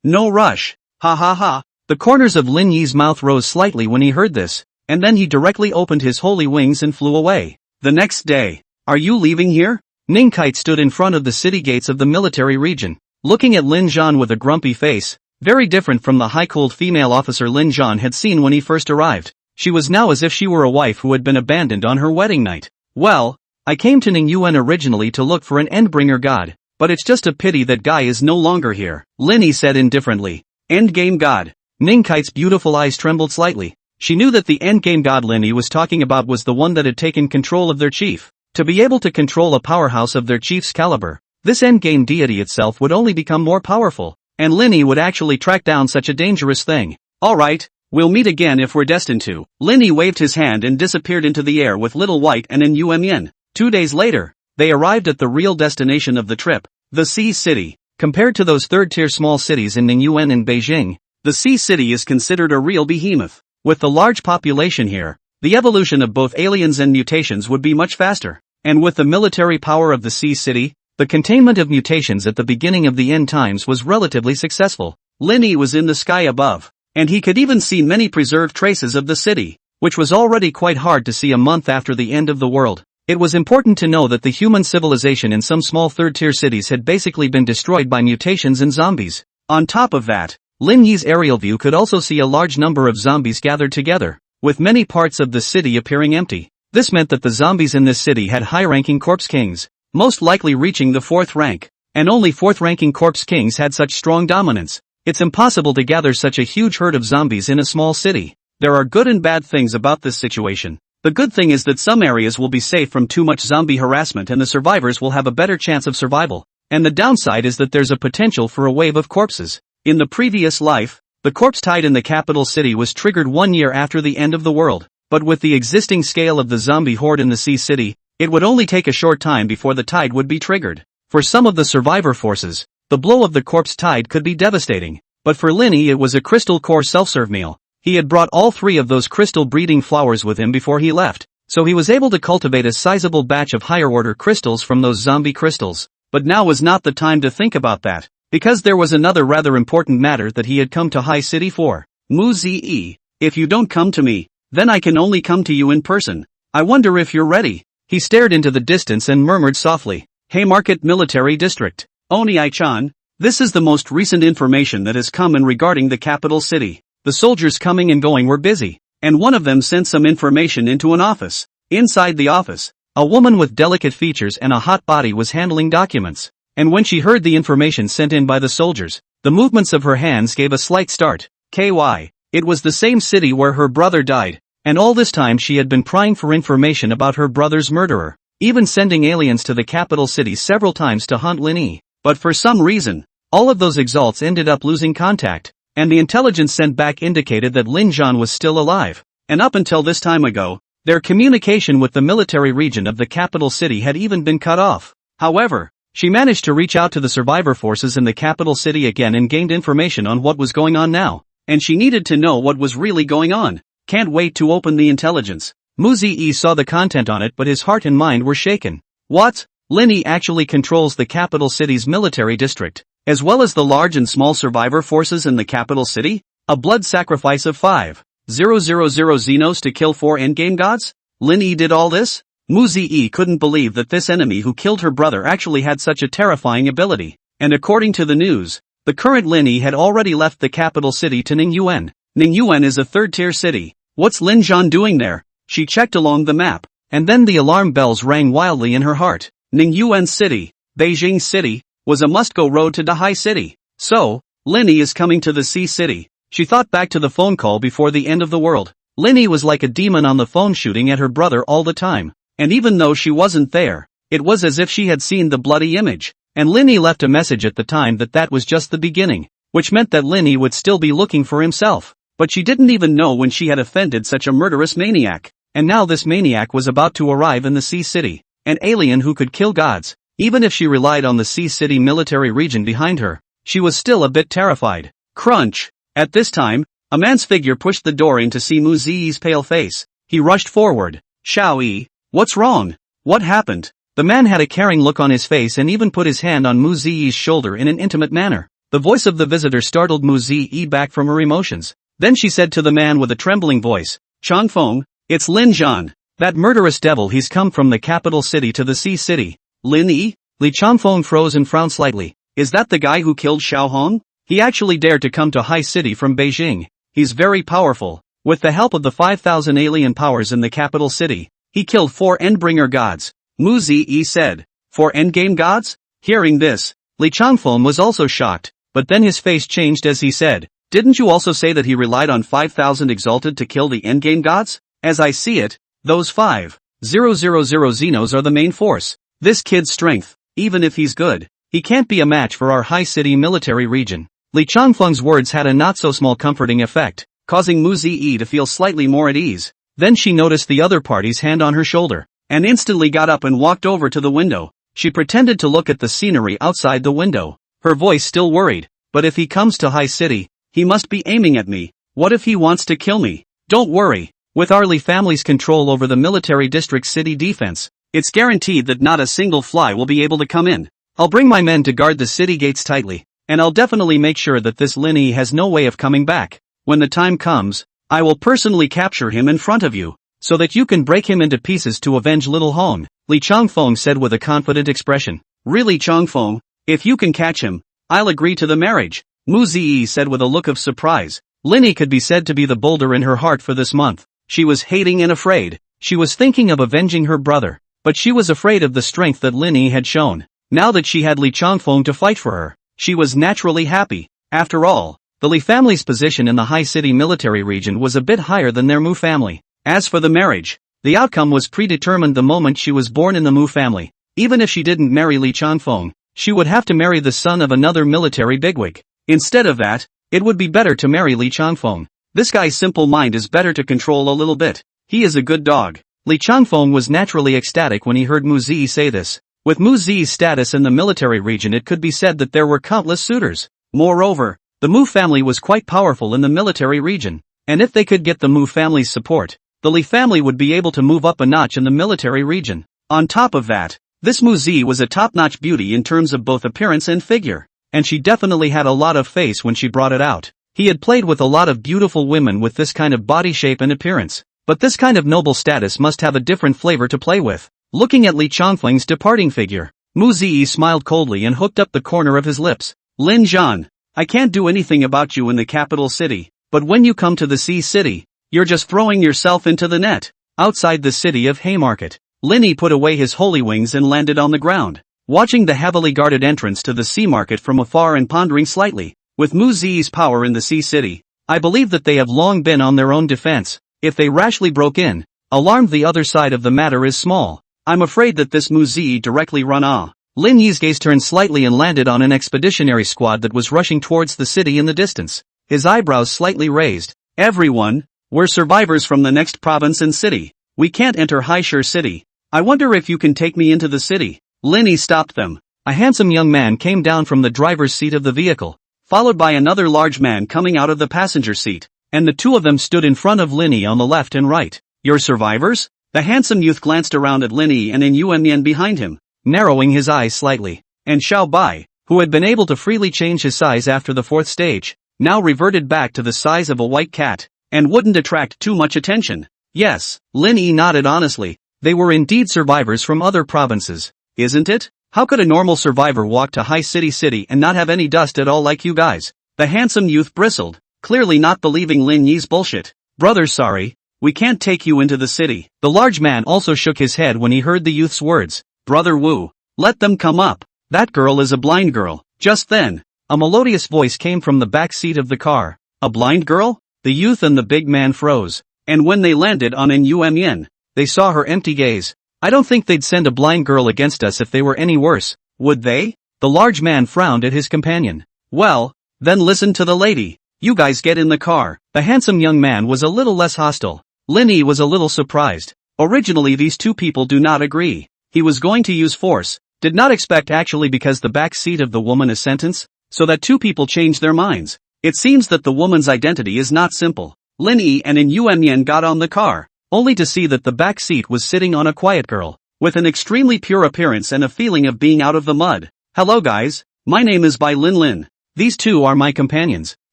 no rush. Ha ha ha. The corners of Lin Yi's mouth rose slightly when he heard this, and then he directly opened his holy wings and flew away. The next day. "Are you leaving here?" Ning Kite stood in front of the city gates of the military region, looking at Lin Zhan with a grumpy face, very different from the high-cooled female officer Lin Zhan had seen when he first arrived. She was now as if she were a wife who had been abandoned on her wedding night. "Well, I came to Ningyuan originally to look for an Endbringer god, but it's just a pity that guy is no longer here," Lin Yi said indifferently. "Endgame god." Ning Kite's beautiful eyes trembled slightly. She knew that the endgame god Lin Yi was talking about was the one that had taken control of their chief. To be able to control a powerhouse of their chief's caliber, this endgame deity itself would only become more powerful, and Lin Yi would actually track down such a dangerous thing. "Alright, we'll meet again if we're destined to." Lin Yi waved his hand and disappeared into the air with Little White and Yen. 2 days later, they arrived at the real destination of the trip, the Sea City. Compared to those third-tier small cities in Ningyuan and Beijing, the Sea City is considered a real behemoth. With the large population here, the evolution of both aliens and mutations would be much faster. And with the military power of the Sea City, the containment of mutations at the beginning of the end times was relatively successful. Lin Yi was in the sky above, and he could even see many preserved traces of the city, which was already quite hard to see a month after the end of the world. It was important to know that the human civilization in some small third-tier cities had basically been destroyed by mutations and zombies. On top of that, Lin Yi's aerial view could also see a large number of zombies gathered together, with many parts of the city appearing empty. This meant that the zombies in this city had high-ranking corpse kings, most likely reaching the 4th rank, and only 4th-ranking corpse kings had such strong dominance. It's impossible to gather such a huge herd of zombies in a small city. There are good and bad things about this situation. The good thing is that some areas will be safe from too much zombie harassment and the survivors will have a better chance of survival. And the downside is that there's a potential for a wave of corpses. In the previous life, the corpse tide in the capital city was triggered 1 year after the end of the world. But with the existing scale of the zombie horde in the sea city, it would only take a short time before the tide would be triggered. For some of the survivor forces, the blow of the corpse tide could be devastating. But for Linny it was a crystal core self-serve meal. He had brought all 3 of those crystal breeding flowers with him before he left, so he was able to cultivate a sizable batch of higher order crystals from those zombie crystals. But now was not the time to think about that, because there was another rather important matter that he had come to High City for. Mu Zi, if you don't come to me, then I can only come to you in person. I wonder if you're ready. He stared into the distance and murmured softly, Haymarket Military District. Oni-chan, this is the most recent information that has come in regarding the capital city. The soldiers coming and going were busy, and one of them sent some information into an office. Inside the office, a woman with delicate features and a hot body was handling documents, and when she heard the information sent in by the soldiers, the movements of her hands gave a slight start. KY. It was the same city where her brother died, and all this time she had been prying for information about her brother's murderer, even sending aliens to the capital city several times to hunt Lin Yi. But for some reason, all of those exalts ended up losing contact, and the intelligence sent back indicated that Lin Zhan was still alive, and up until this time ago, their communication with the military region of the capital city had even been cut off. However, she managed to reach out to the survivor forces in the capital city again and gained information on what was going on now, and she needed to know what was really going on. Can't wait to open the intelligence. Mu Zi saw the content on it, but his heart and mind were shaken. What? Lin Yi actually controls the capital city's military district, as well as the large and small survivor forces in the capital city? A blood sacrifice of 5,000 Xenos to kill 4 endgame gods? Lin Yi did all this? Mu Zi couldn't believe that this enemy who killed her brother actually had such a terrifying ability, and according to the news, the current Lin Yi had already left the capital city to Ningyuan. Ningyuan is a 3rd-tier city. What's Lin Zhan doing there? She checked along the map, and then the alarm bells rang wildly in her heart. Ningyuan City, Beijing City, was a must-go road to Dahai City. So, Lin Yi is coming to the Sea City. She thought back to the phone call before the end of the world. Lin Yi was like a demon on the phone shooting at her brother all the time, and even though she wasn't there, it was as if she had seen the bloody image. And Lin Yi left a message at the time that was just the beginning, which meant that Lin Yi would still be looking for himself. But she didn't even know when she had offended such a murderous maniac. And now this maniac was about to arrive in the Sea City, an alien who could kill gods. Even if she relied on the Sea City military region behind her, she was still a bit terrified. Crunch! At this time, a man's figure pushed the door in to see Mu Ziyi's pale face. He rushed forward. Xiao Yi, what's wrong? What happened? The man had a caring look on his face and even put his hand on Mu Ziyi's shoulder in an intimate manner. The voice of the visitor startled Mu Ziyi back from her emotions. Then she said to the man with a trembling voice, Changfeng, it's Lin Zhan. That murderous devil, he's come from the capital city to the Sea City. Lin Yi? Li Changfeng froze and frowned slightly. Is that the guy who killed Xiao Hong? He actually dared to come to High City from Beijing. He's very powerful. With the help of the 5,000 alien powers in the capital city, he killed 4 Endbringer gods. Mu Ziyi said. 4 endgame gods? Hearing this, Li Changfeng was also shocked, but then his face changed as he said, didn't you also say that he relied on 5,000 exalted to kill the endgame gods? As I see it, those 5,000 Xenos are the main force. This kid's strength, even if he's good, he can't be a match for our High City military region. Li Changfeng's words had a not-so-small comforting effect, causing Mu Ziyi to feel slightly more at ease. Then she noticed the other party's hand on her shoulder, and instantly got up and walked over to the window. She pretended to look at the scenery outside the window, her voice still worried. But if he comes to High City, he must be aiming at me. What if he wants to kill me? Don't worry. With our Li family's control over the military district city defense, it's guaranteed that not a single fly will be able to come in. I'll bring my men to guard the city gates tightly, and I'll definitely make sure that this Lin Yi has no way of coming back. When the time comes, I will personally capture him in front of you, so that you can break him into pieces to avenge little Hong. Li Changfeng said with a confident expression. Really, Changfeng, if you can catch him, I'll agree to the marriage. Mu Ziyi said with a look of surprise. Linny could be said to be the boulder in her heart for this month. She was hating and afraid. She was thinking of avenging her brother, but she was afraid of the strength that Linny had shown. Now that she had Li Changfeng to fight for her, she was naturally happy. After all, the Li family's position in the high city military region was a bit higher than their Mu family. As for the marriage, the outcome was predetermined the moment she was born in the Mu family. Even if she didn't marry Li Changfeng, she would have to marry the son of another military bigwig. Instead of that, it would be better to marry Li Changfeng. This guy's simple mind is better to control a little bit. He is a good dog. Li Changfeng was naturally ecstatic when he heard Mu Ziyi say this. With Mu Ziyi's status in the military region, it could be said that there were countless suitors. Moreover, the Mu family was quite powerful in the military region, and if they could get the Mu family's support, the Li family would be able to move up a notch in the military region. On top of that, this Mu Ziyi was a top-notch beauty in terms of both appearance and figure, and she definitely had a lot of face when she brought it out. He had played with a lot of beautiful women with this kind of body shape and appearance, but this kind of noble status must have a different flavor to play with. Looking at Li Changfeng's departing figure, Mu Ziyi smiled coldly and hooked up the corner of his lips. Lin Zhan, I can't do anything about you in the capital city, but when you come to the sea city, you're just throwing yourself into the net. Outside the city of Haymarket, Linny put away his holy wings and landed on the ground, watching the heavily guarded entrance to the sea market from afar and pondering slightly. With Mu Ziyi's power in the sea city, I believe that they have long been on their own defense. If they rashly broke in, alarmed, the other side of the matter is small. I'm afraid that this Mu Ziyi directly run ah. Lin Yi's gaze turned slightly and landed on an expeditionary squad that was rushing towards the city in the distance. His eyebrows slightly raised. Everyone, we're survivors from the next province and city. We can't enter Haishur city. I wonder if you can take me into the city. Lin Yi stopped them. A handsome young man came down from the driver's seat of the vehicle, followed by another large man coming out of the passenger seat, and the two of them stood in front of Lin Yi on the left and right. You're survivors? The handsome youth glanced around at Lin Yi and in Yuan Yan behind him, narrowing his eyes slightly. And Xiao Bai, who had been able to freely change his size after the fourth stage, now reverted back to the size of a white cat, and wouldn't attract too much attention. Yes, Lin Yi nodded honestly. They were indeed survivors from other provinces, isn't it? How could a normal survivor walk to High City and not have any dust at all like you guys? The handsome youth bristled, clearly not believing Lin Yi's bullshit. Brother, sorry, we can't take you into the city. The large man also shook his head when he heard the youth's words. Brother Wu, let them come up. That girl is a blind girl. Just then, a melodious voice came from the back seat of the car. A blind girl? The youth and the big man froze, and when they landed on N U M Yen, they saw her empty gaze. I don't think they'd send a blind girl against us if they were any worse, would they? The large man frowned at his companion. Well, then listen to the lady. You guys get in the car. The handsome young man was a little less hostile. Lin Yi was a little surprised. Originally these two people do not agree. He was going to use force, did not expect actually because the back seat of the woman is sentence, so that two people changed their minds. It seems that the woman's identity is not simple. Lin Yi and In Yuan Yan got on the car, only to see that the back seat was sitting on a quiet girl, with an extremely pure appearance and a feeling of being out of the mud. Hello guys, my name is Bai Lin Lin. These two are my companions,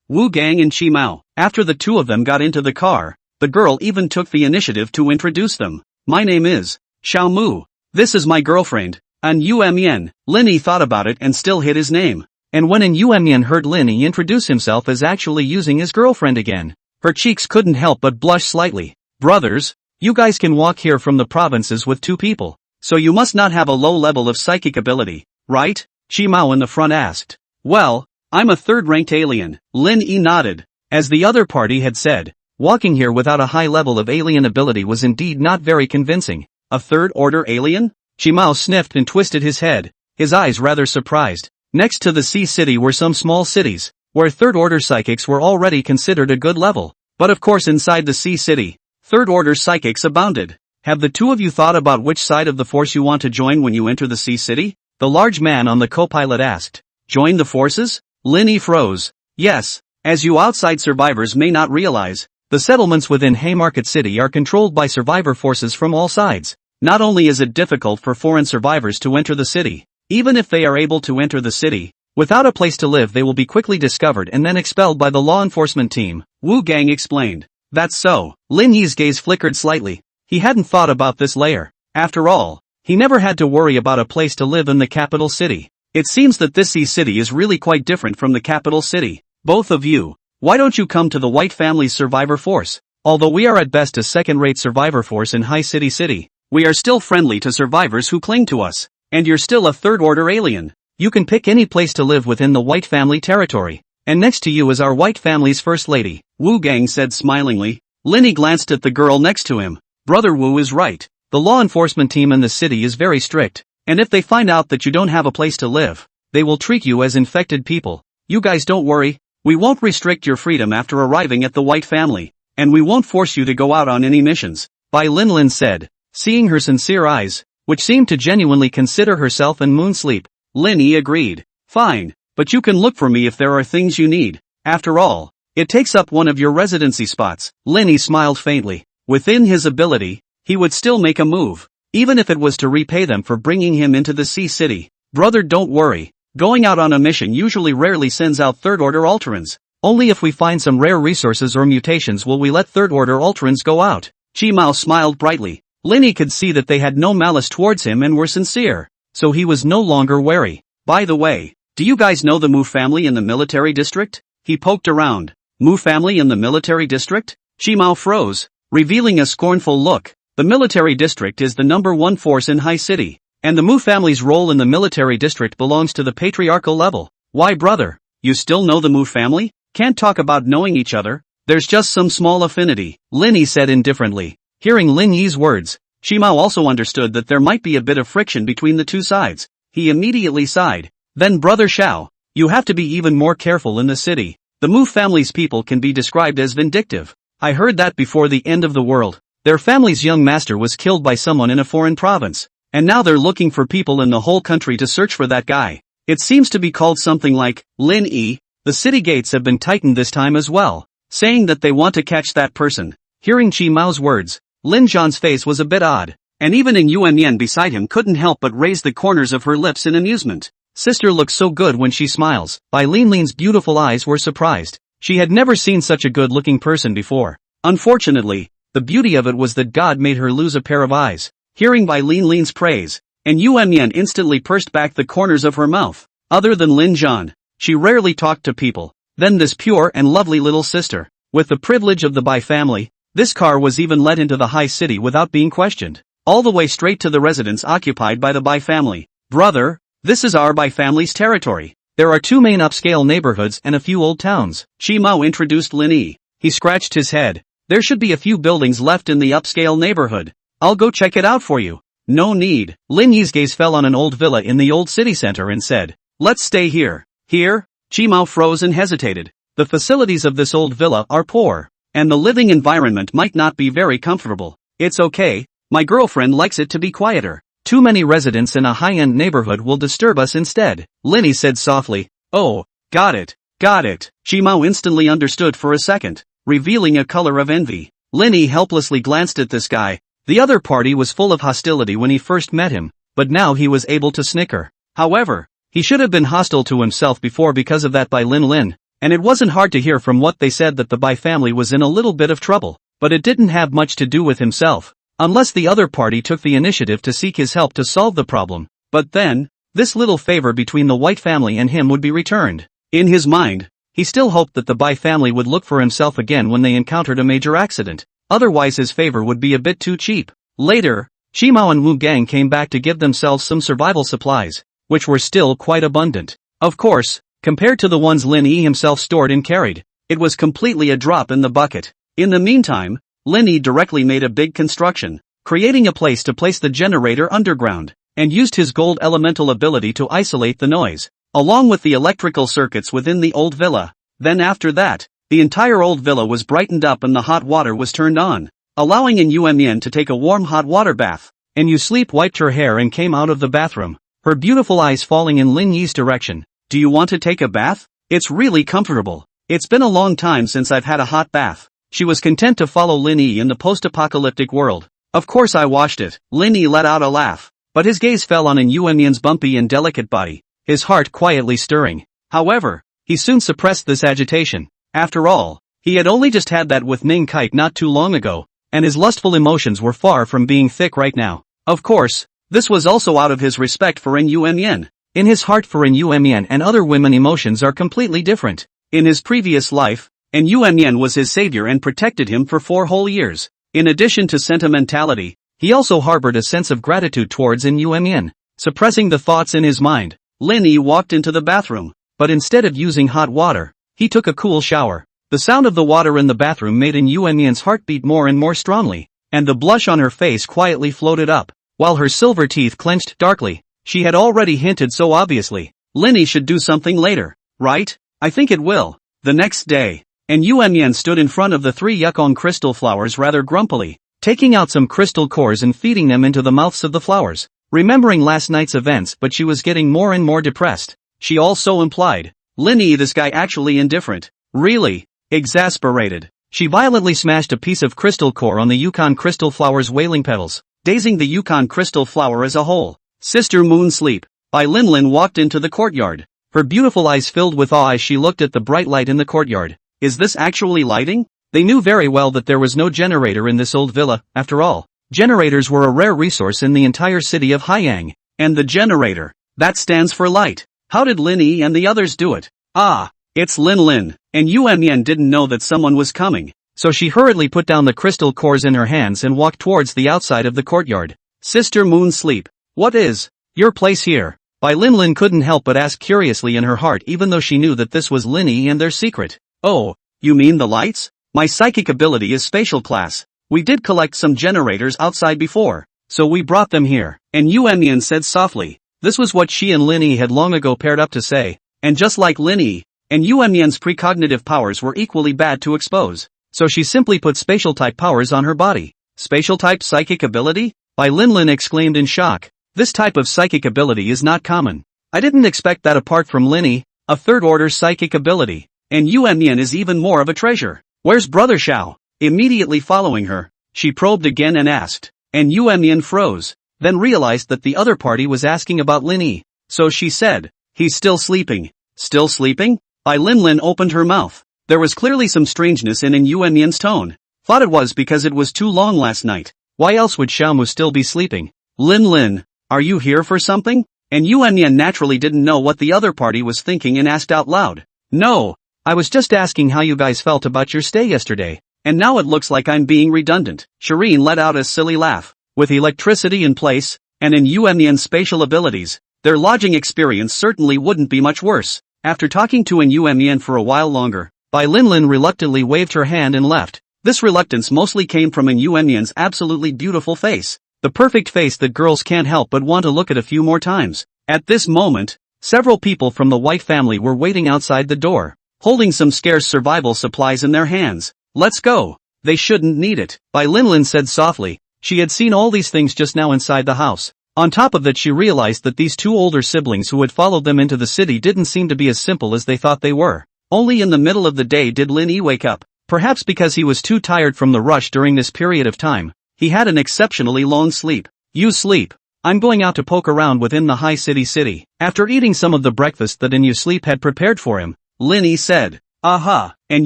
Wu Gang and Chi Mao. After the two of them got into the car, the girl even took the initiative to introduce them. My name is Xiao Mu. This is my girlfriend, An Yuan Yan. Lin Yi thought about it and still hid his name. And when An Yuan Yan heard Lin Yi introduce himself as actually using his girlfriend again, her cheeks couldn't help but blush slightly. Brothers, you guys can walk here from the provinces with two people, so you must not have a low level of psychic ability, right? Chi Mao in the front asked. Well, I'm a third-ranked alien. Lin Yi nodded. As the other party had said, walking here without a high level of alien ability was indeed not very convincing. A third-order alien? Chi Mao sniffed and twisted his head, his eyes rather surprised. Next to the sea city were some small cities, where third-order psychics were already considered a good level. But of course inside the sea city, third-order psychics abounded. Have the two of you thought about which side of the force you want to join when you enter the sea city? The large man on the co-pilot asked. Join the forces? Lin Yi froze. Yes, as you outside survivors may not realize, the settlements within Haymarket City are controlled by survivor forces from all sides. Not only is it difficult for foreign survivors to enter the city, even if they are able to enter the city, without a place to live they will be quickly discovered and then expelled by the law enforcement team, Wu Gang explained. That's so. Lin Yi's gaze flickered slightly. He hadn't thought about this layer. After all, he never had to worry about a place to live in the capital city. It seems that this sea city is really quite different from the capital city. Both of you, why don't you come to the White family's survivor force? Although we are at best a second-rate survivor force in High City, we are still friendly to survivors who cling to us. And you're still a third-order alien. You can pick any place to live within the White family territory. And next to you is our White family's first lady, Wu Gang said smilingly. Linny glanced at the girl next to him. Brother Wu is right. The law enforcement team in the city is very strict. And if they find out that you don't have a place to live, they will treat you as infected people. You guys don't worry. We won't restrict your freedom after arriving at the White family. And we won't force you to go out on any missions. Bai Lin said, seeing her sincere eyes, which seemed to genuinely consider herself in moon sleep. Linny agreed. Fine, but you can look for me if there are things you need. After all, it takes up one of your residency spots. Linny smiled faintly. Within his ability, he would still make a move, even if it was to repay them for bringing him into the sea city. Brother, don't worry. Going out on a mission usually rarely sends out third-order Ultrans. Only if we find some rare resources or mutations will we let third-order Ultrans go out. Chi Mao smiled brightly. Linny could see that they had no malice towards him and were sincere, so he was no longer wary. By the way, do you guys know the Mu family in the military district? He poked around. Mu family in the military district? Chi Mao froze, revealing a scornful look. The military district is the #1 force in High City, and the Mu family's role in the military district belongs to the patriarchal level. Why, brother, you still know the Mu family? Can't talk about knowing each other. There's just some small affinity, Linny said indifferently. Hearing Lin Yi's words, Chi Mao also understood that there might be a bit of friction between the two sides. He immediately sighed. Then Brother Zhao, you have to be even more careful in the city. The Mu family's people can be described as vindictive. I heard that before the end of the world, their family's young master was killed by someone in a foreign province, and now they're looking for people in the whole country to search for that guy. It seems to be called something like Lin Yi. The city gates have been tightened this time as well, saying that they want to catch that person. Hearing Chi Mao's words, Lin Zhan's face was a bit odd, and even in Yuan Yan beside him couldn't help but raise the corners of her lips in amusement. Sister looks so good when she smiles. Bai Lin's beautiful eyes were surprised. She had never seen such a good-looking person before. Unfortunately, the beauty of it was that God made her lose a pair of eyes. Hearing Bai Lin's praise, and Yuan Yan instantly pursed back the corners of her mouth. Other than Lin Zhan, she rarely talked to people. Then this pure and lovely little sister, with the privilege of the Bai family, this car was even let into the High City without being questioned, all the way straight to the residence occupied by the Bai family. Brother, this is our Bai family's territory. There are 2 main upscale neighborhoods and a few old towns. Chi Mao introduced Lin Yi. He scratched his head. There should be a few buildings left in the upscale neighborhood. I'll go check it out for you. No need. Lin Yi's gaze fell on an old villa in the old city center and said, let's stay here. Here? Chi Mao froze and hesitated. The facilities of this old villa are poor, and the living environment might not be very comfortable. It's okay, my girlfriend likes it to be quieter. Too many residents in a high-end neighborhood will disturb us instead, Linny said softly. Oh, got it. Chi Mao instantly understood for a second, revealing a color of envy. Linny helplessly glanced at this guy. The other party was full of hostility when he first met him, but now he was able to snicker. However, he should have been hostile to himself before because of that Bai Lin, and it wasn't hard to hear from what they said that the Bai family was in a little bit of trouble, but it didn't have much to do with himself, unless the other party took the initiative to seek his help to solve the problem. But then, this little favor between the White family and him would be returned. In his mind, he still hoped that the Bai family would look for himself again when they encountered a major accident, otherwise his favor would be a bit too cheap. Later, Chi Mao and Wu Gang came back to give themselves some survival supplies, which were still quite abundant. Of course, compared to the ones Lin Yi himself stored and carried, it was completely a drop in the bucket. In the meantime, Lin Yi directly made a big construction, creating a place to place the generator underground, and used his gold elemental ability to isolate the noise, along with the electrical circuits within the old villa. Then after that, the entire old villa was brightened up and the hot water was turned on, allowing in Yuan Yan to take a warm hot water bath. And Yu Sleep wiped her hair and came out of the bathroom, her beautiful eyes falling in Lin Yi's direction. Do you want to take a bath? It's really comfortable. It's been a long time since I've had a hot bath. She was content to follow Lin Yi in the post-apocalyptic world. Of course I washed it. Lin Yi let out a laugh, but his gaze fell on Yuan Yan's bumpy and delicate body, his heart quietly stirring. However, he soon suppressed this agitation. After all, he had only just had that with Ning Kite not too long ago, and his lustful emotions were far from being thick right now. Of course, this was also out of his respect for Yuan Yan. In his heart for An Yuemian and other women emotions are completely different. In his previous life, An Yuemian was his savior and protected him for 4 whole years. In addition to sentimentality, he also harbored a sense of gratitude towards An Yuemian. Suppressing the thoughts in his mind, Lin Yi walked into the bathroom, but instead of using hot water, he took a cool shower. The sound of the water in the bathroom made An Yuemian's heart beat more and more strongly, and the blush on her face quietly floated up, while her silver teeth clenched darkly. She had already hinted so obviously, Lin Yi should do something later, right? I think it will. The next day, An Yuemian stood in front of the 3 yukon crystal flowers rather grumpily, taking out some crystal cores and feeding them into the mouths of the flowers. Remembering last night's events, but she was getting more and more depressed. She also implied, Lin Yi, this guy actually indifferent. Really? Exasperated, she violently smashed a piece of crystal core on the yukon crystal flower's wailing petals, dazing the yukon crystal flower as a whole. Sister Moon Sleep, by Lin Lin walked into the courtyard. Her beautiful eyes filled with awe as she looked at the bright light in the courtyard. Is this actually lighting? They knew very well that there was no generator in this old villa. After all, generators were a rare resource in the entire city of Haiyang. And the generator, that stands for light. How did Lin Yi and the others do it? Ah, it's Lin Lin. And Yuemian didn't know that someone was coming, so she hurriedly put down the crystal cores in her hands and walked towards the outside of the courtyard. Sister Moon Sleep, what is your place here? Bai Lin Lin couldn't help but ask curiously in her heart, even though she knew that this was Lin Yi and their secret. Oh, you mean the lights? My psychic ability is spatial class. We did collect some generators outside before, so we brought them here. And Yuemian said softly. This was what she and Lin Yi had long ago paired up to say. And just like Lin Yi, and Yuemian's precognitive powers were equally bad to expose, so she simply put spatial type powers on her body. Spatial type psychic ability? Bai Lin Lin exclaimed in shock. This type of psychic ability is not common. I didn't expect that apart from Lin Yi, a third-order psychic ability. And Yuemian is even more of a treasure. Where's Brother Zhao? Immediately following her, she probed again and asked. And Yuemian froze, then realized that the other party was asking about Lin Yi. So she said, he's still sleeping. Still sleeping? Bai Lin Lin opened her mouth. There was clearly some strangeness in Yuemian's tone. Thought it was because it was too long last night. Why else would Xiaomu still be sleeping? Lin Lin, are you here for something? And Yuemian naturally didn't know what the other party was thinking and asked out loud. No, I was just asking how you guys felt about your stay yesterday. And now it looks like I'm being redundant. Shireen let out a silly laugh. With electricity in place, and in Yuemian's spatial abilities, their lodging experience certainly wouldn't be much worse. After talking to An Yuemian for a while longer, Bai Lin Lin reluctantly waved her hand and left. This reluctance mostly came from An Yuemian's absolutely beautiful face. The perfect face that girls can't help but want to look at a few more times. At this moment, several people from the White family were waiting outside the door, holding some scarce survival supplies in their hands. Let's go. They shouldn't need it, Bai Lin Lin said softly. She had seen all these things just now inside the house. On top of that, she realized that these 2 older siblings who had followed them into the city didn't seem to be as simple as they thought they were. Only in the middle of the day did Lin Yi wake up. Perhaps because he was too tired from the rush during this period of time. He had an exceptionally long sleep. You sleep. I'm going out to poke around within the high city. After eating some of the breakfast that You Sleep had prepared for him, Lin Yi said. Aha, and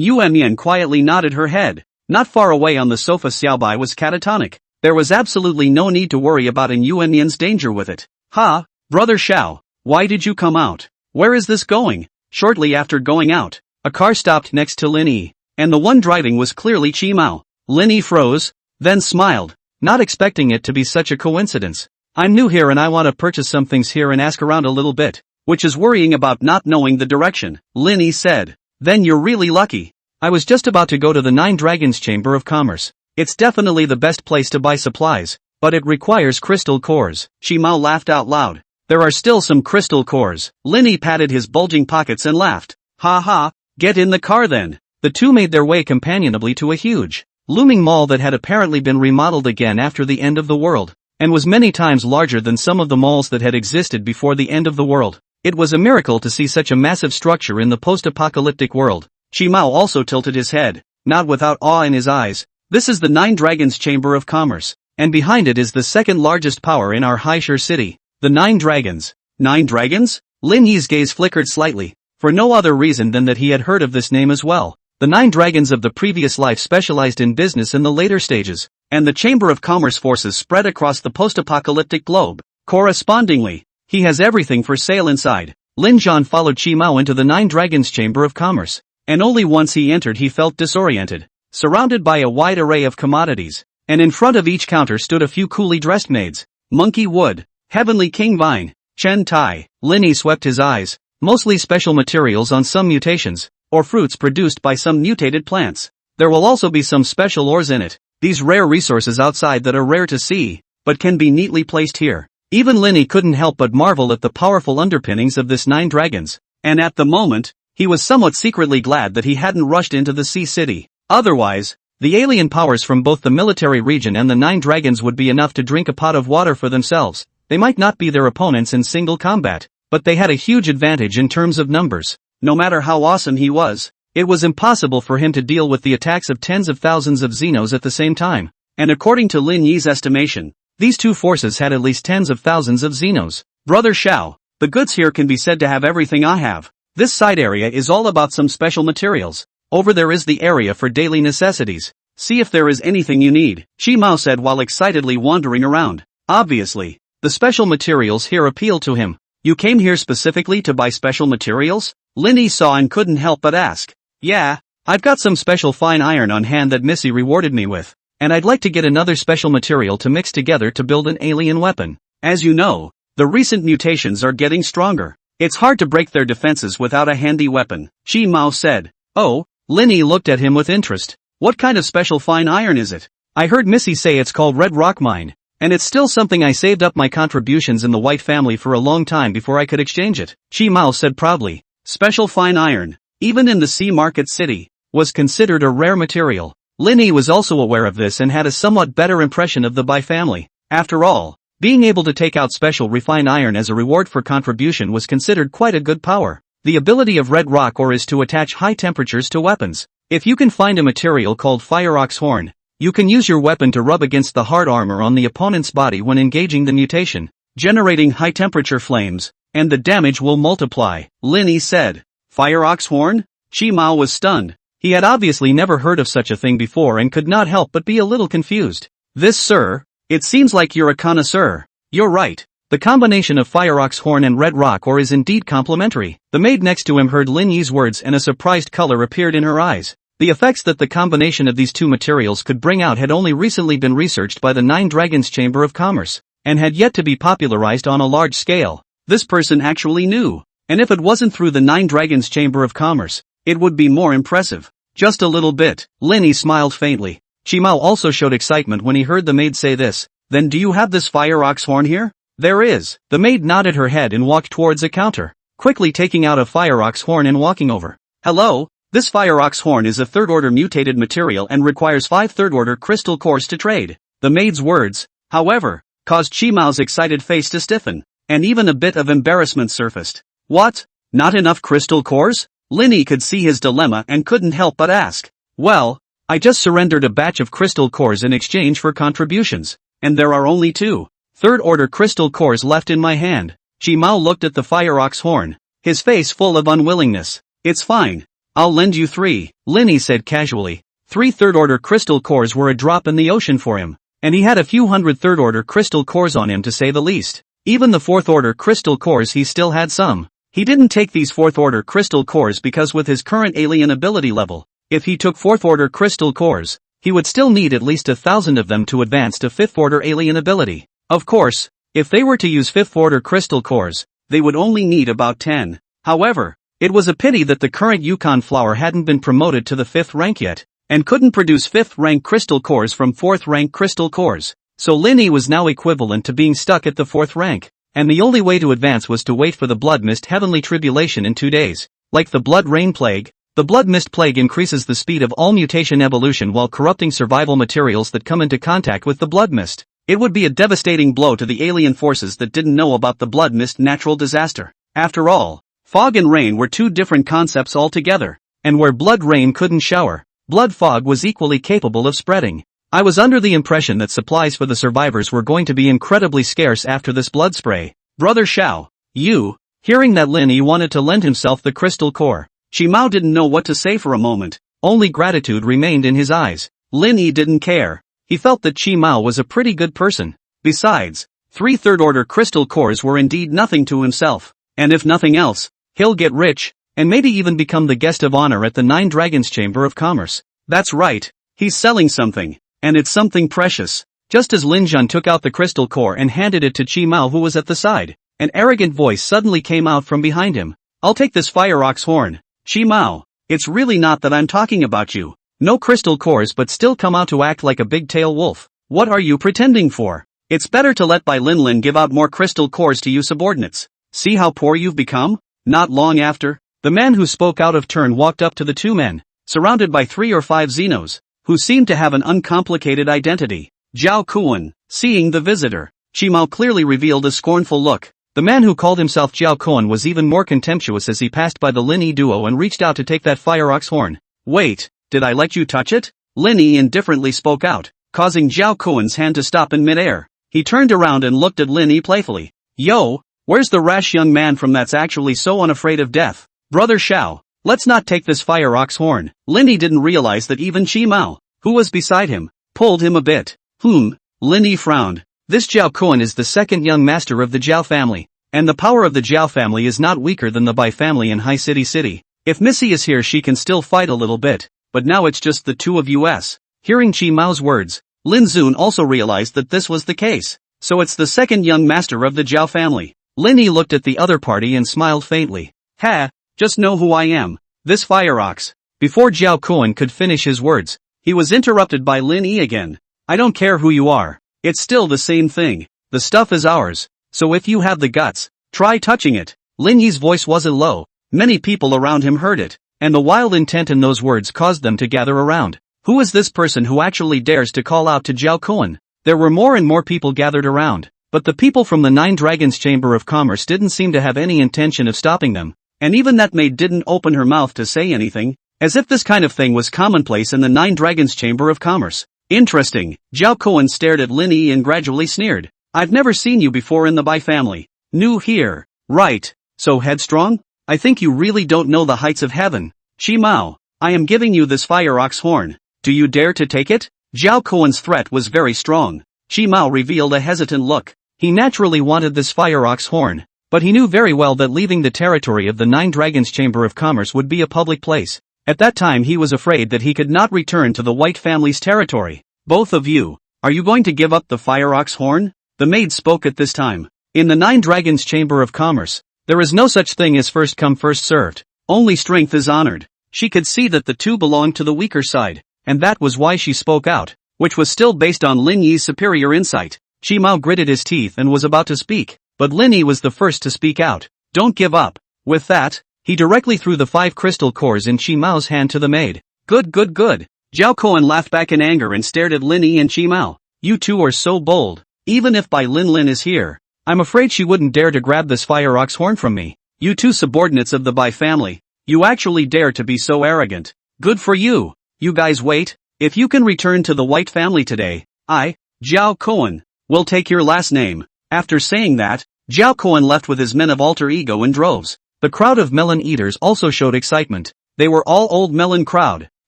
Yuemian quietly nodded her head. Not far away on the sofa Xiaobai was catatonic. There was absolutely no need to worry about An Yuemian's danger with it. Ha, Brother Zhao, why did you come out? Where is this going? Shortly after going out, a car stopped next to Lin Yi, and the one driving was clearly Chi Mao. Lin Yi froze, then smiled, not expecting it to be such a coincidence. I'm new here and I want to purchase some things here and ask around a little bit, which is worrying about not knowing the direction, Lin Yi said. Then you're really lucky. I was just about to go to the 9 Dragons Chamber of Commerce. It's definitely the best place to buy supplies, but it requires crystal cores. Chi Mao laughed out loud. There are still some crystal cores. Lin Yi patted his bulging pockets and laughed. Ha ha, get in the car then. The two made their way companionably to a huge, looming mall that had apparently been remodeled again after the end of the world, and was many times larger than some of the malls that had existed before the end of the world. It was a miracle to see such a massive structure in the post-apocalyptic world. Chi Mao also tilted his head, not without awe in his eyes. This is the 9 Dragons Chamber of Commerce, and behind it is the second largest power in our Haishur city, the 9 Dragons. 9 Dragons? Lin Yi's gaze flickered slightly, for no other reason than that he had heard of this name as well. The 9 Dragons of the previous life specialized in business in the later stages, and the Chamber of Commerce forces spread across the post-apocalyptic globe. Correspondingly, He has everything for sale inside. Lin Zhan followed Qi Mao into the Nine Dragons Chamber of Commerce, and only once he entered he felt disoriented, surrounded by a wide array of commodities, and in front of each counter stood a few coolly dressed maids. Monkey Wood, Heavenly King Vine, Chen Tai. Linny swept his eyes, mostly special materials on some mutations, or fruits produced by some mutated plants. There will also be some special ores in it, these rare resources outside that are rare to see, but can be neatly placed here. Even Linny couldn't help but marvel at the powerful underpinnings of this Nine Dragons, and at the moment, he was somewhat secretly glad that he hadn't rushed into the Sea City. Otherwise, the alien powers from both the military region and the Nine Dragons would be enough to drink a pot of water for themselves. They might not be their opponents in single combat, but they had a huge advantage in terms of numbers. No matter how awesome he was, it was impossible for him to deal with the attacks of tens of thousands of Xenos at the same time, and according to Lin Yi's estimation, these two forces had at least tens of thousands of Xenos. Brother Zhao, the goods here can be said to have everything I have. This side area is all about some special materials. Over there is the area for daily necessities. See if there is anything you need, Qi Mao said while excitedly wandering around. Obviously, the special materials here appeal to him. You came here specifically to buy special materials? Linny saw and couldn't help but ask. Yeah, I've got some special fine iron on hand that Missy rewarded me with, and I'd like to get another special material to mix together to build an alien weapon. As you know, the recent mutations are getting stronger. It's hard to break their defenses without a handy weapon, Qi Mao said. Oh, Linny looked at him with interest. What kind of special fine iron is it? I heard Missy say it's called Red Rock Mine. And it's still something I saved up my contributions in the White family for a long time before I could exchange it, Qi Mao said proudly. Special fine iron, even in the Sea Market City, was considered a rare material. Linny was also aware of this and had a somewhat better impression of the Bai family. After all, being able to take out special refined iron as a reward for contribution was considered quite a good power. The ability of Red Rock Ore is to attach high temperatures to weapons. If you can find a material called Fire Ox Horn, you can use your weapon to rub against the hard armor on the opponent's body when engaging the mutation, generating high-temperature flames, and the damage will multiply, Linny said. Fire Ox Horn? Qi Mao was stunned. He had obviously never heard of such a thing before and could not help but be a little confused. This, sir? It seems like you're a connoisseur. You're right. The combination of Fire Ox Horn and Red Rock Ore is indeed complementary. The maid next to him heard Lin Yi's words and a surprised color appeared in her eyes. The effects that the combination of these two materials could bring out had only recently been researched by the Nine Dragons Chamber of Commerce, and had yet to be popularized on a large scale. This person actually knew, and if it wasn't through the Nine Dragons Chamber of Commerce, it would be more impressive. Just a little bit. Linny smiled faintly. Qi Mao also showed excitement when he heard the maid say this. Then do you have this Fire Ox Horn here? There is. The maid nodded her head and walked towards a counter, quickly taking out a Fire Ox Horn and walking over. Hello? This Fire Ox Horn is a third-order mutated material and requires 5 third-order crystal cores to trade. The maid's words, however, caused Qi Mao's excited face to stiffen, and even a bit of embarrassment surfaced. What? Not enough crystal cores? Linny could see his dilemma and couldn't help but ask. Well, I just surrendered a batch of crystal cores in exchange for contributions, and there are only 2 third-order crystal cores left in my hand. Qi Mao looked at the Fire Ox Horn, his face full of unwillingness. It's fine. I'll lend you 3, Linny said casually. 3 third-order crystal cores were a drop in the ocean for him, and he had a few hundred third-order crystal cores on him to say the least. Even the 4th-order crystal cores he still had some. He didn't take these 4th-order crystal cores because with his current alien ability level, if he took 4th-order crystal cores, he would still need at least 1,000 of them to advance to 5th-order alien ability. Of course, if they were to use 5th-order crystal cores, they would only need about 10. However, it was a pity that the current Yukon flower hadn't been promoted to the 5th rank yet, and couldn't produce 5th rank crystal cores from 4th rank crystal cores. So Linny was now equivalent to being stuck at the 4th rank, and the only way to advance was to wait for the Blood Mist Heavenly Tribulation in 2 days. Like the Blood Rain Plague, the Blood Mist Plague increases the speed of all mutation evolution while corrupting survival materials that come into contact with the Blood Mist. It would be a devastating blow to the alien forces that didn't know about the Blood Mist natural disaster. After all, fog and rain were 2 different concepts altogether, and where blood rain couldn't shower, blood fog was equally capable of spreading. I was under the impression that supplies for the survivors were going to be incredibly scarce after this blood spray. Brother Zhao, you, hearing that Linny wanted to lend himself the crystal core, Qi Mao didn't know what to say for a moment, only gratitude remained in his eyes. Linny didn't care. He felt that Qi Mao was a pretty good person. Besides, 3 third-order crystal cores were indeed nothing to himself. And if nothing else, he'll get rich, and maybe even become the guest of honor at the Nine Dragons Chamber of Commerce. That's right, he's selling something, and it's something precious. Just as Lin Jun took out the crystal core and handed it to Chi Mao, who was at the side, an arrogant voice suddenly came out from behind him. I'll take this fire ox horn. Chi Mao, it's really not that I'm talking about you. No crystal cores, but still come out to act like a big tail wolf. What are you pretending for? It's better to let Bai Lin give out more crystal cores to you subordinates. See how poor you've become? Not long after, the man who spoke out of turn walked up to the 2 men, surrounded by 3 or 5 Xenos, who seemed to have an uncomplicated identity. Zhao Kuan, seeing the visitor, Chi Mao clearly revealed a scornful look. The man who called himself Zhao Kuan was even more contemptuous as he passed by the Lin Yi duo and reached out to take that fire ox horn. Wait, did I let you touch it? Lin Yi indifferently spoke out, causing Zhao Kuan's hand to stop in midair. He turned around and looked at Lin Yi playfully. Yo, where's the rash young man from that's actually so unafraid of death? Brother Shao, let's not take this fire ox horn. Lin Yi didn't realize that even Chi Mao, who was beside him, pulled him a bit. Lin Yi frowned. This Zhao Kuan is the second young master of the Zhao family, and the power of the Zhao family is not weaker than the Bai family in High City. If Missy is here, she can still fight a little bit, but now it's just the 2 of us. Hearing Chi Mao's words, Lin Zun also realized that this was the case. So it's the second young master of the Zhao family. Lin Yi looked at the other party and smiled faintly. Ha, just know who I am. This fire ox. Before Zhao Kuan could finish his words, he was interrupted by Lin Yi again. I don't care who you are. It's still the same thing. The stuff is ours. So if you have the guts, try touching it. Lin Yi's voice wasn't low. Many people around him heard it, and the wild intent in those words caused them to gather around. Who is this person who actually dares to call out to Zhao Kuan? There were more and more people gathered around, but the people from the Nine Dragons Chamber of Commerce didn't seem to have any intention of stopping them, and even that maid didn't open her mouth to say anything, as if this kind of thing was commonplace in the Nine Dragons Chamber of Commerce. Interesting. Zhao Kuan stared at Lin Yi and gradually sneered. I've never seen you before in the Bai family. New here. Right. So headstrong? I think you really don't know the heights of heaven. Chi Mao, I am giving you this fire ox horn. Do you dare to take it? Zhao Kuan's threat was very strong. Chi Mao revealed a hesitant look. He naturally wanted this fire ox horn, but he knew very well that leaving the territory of the Nine Dragons Chamber of Commerce would be a public place. At that time he was afraid that he could not return to the White family's territory. Both of you, are you going to give up the fire ox horn? The maid spoke at this time. In the Nine Dragons Chamber of Commerce, there is no such thing as first come first served. Only strength is honored. She could see that the 2 belonged to the weaker side, and that was why she spoke out, which was still based on Lin Yi's superior insight. Chi Mao gritted his teeth and was about to speak, but Lin Yi was the first to speak out. Don't give up. With that, he directly threw the 5 crystal cores in Chi Mao's hand to the maid. Good. Zhao Kuan laughed back in anger and stared at Lin Yi and Chi Mao. You 2 are so bold. Even if Bai Lin is here, I'm afraid she wouldn't dare to grab this fire ox horn from me. You 2 subordinates of the Bai family, you actually dare to be so arrogant. Good for you. You guys wait. If you can return to the White family today, I, Zhao Kuan, will take your last name. After saying that, Zhao Kuan left with his men of alter ego in droves. The crowd of melon eaters also showed excitement. They were all old melon crowd.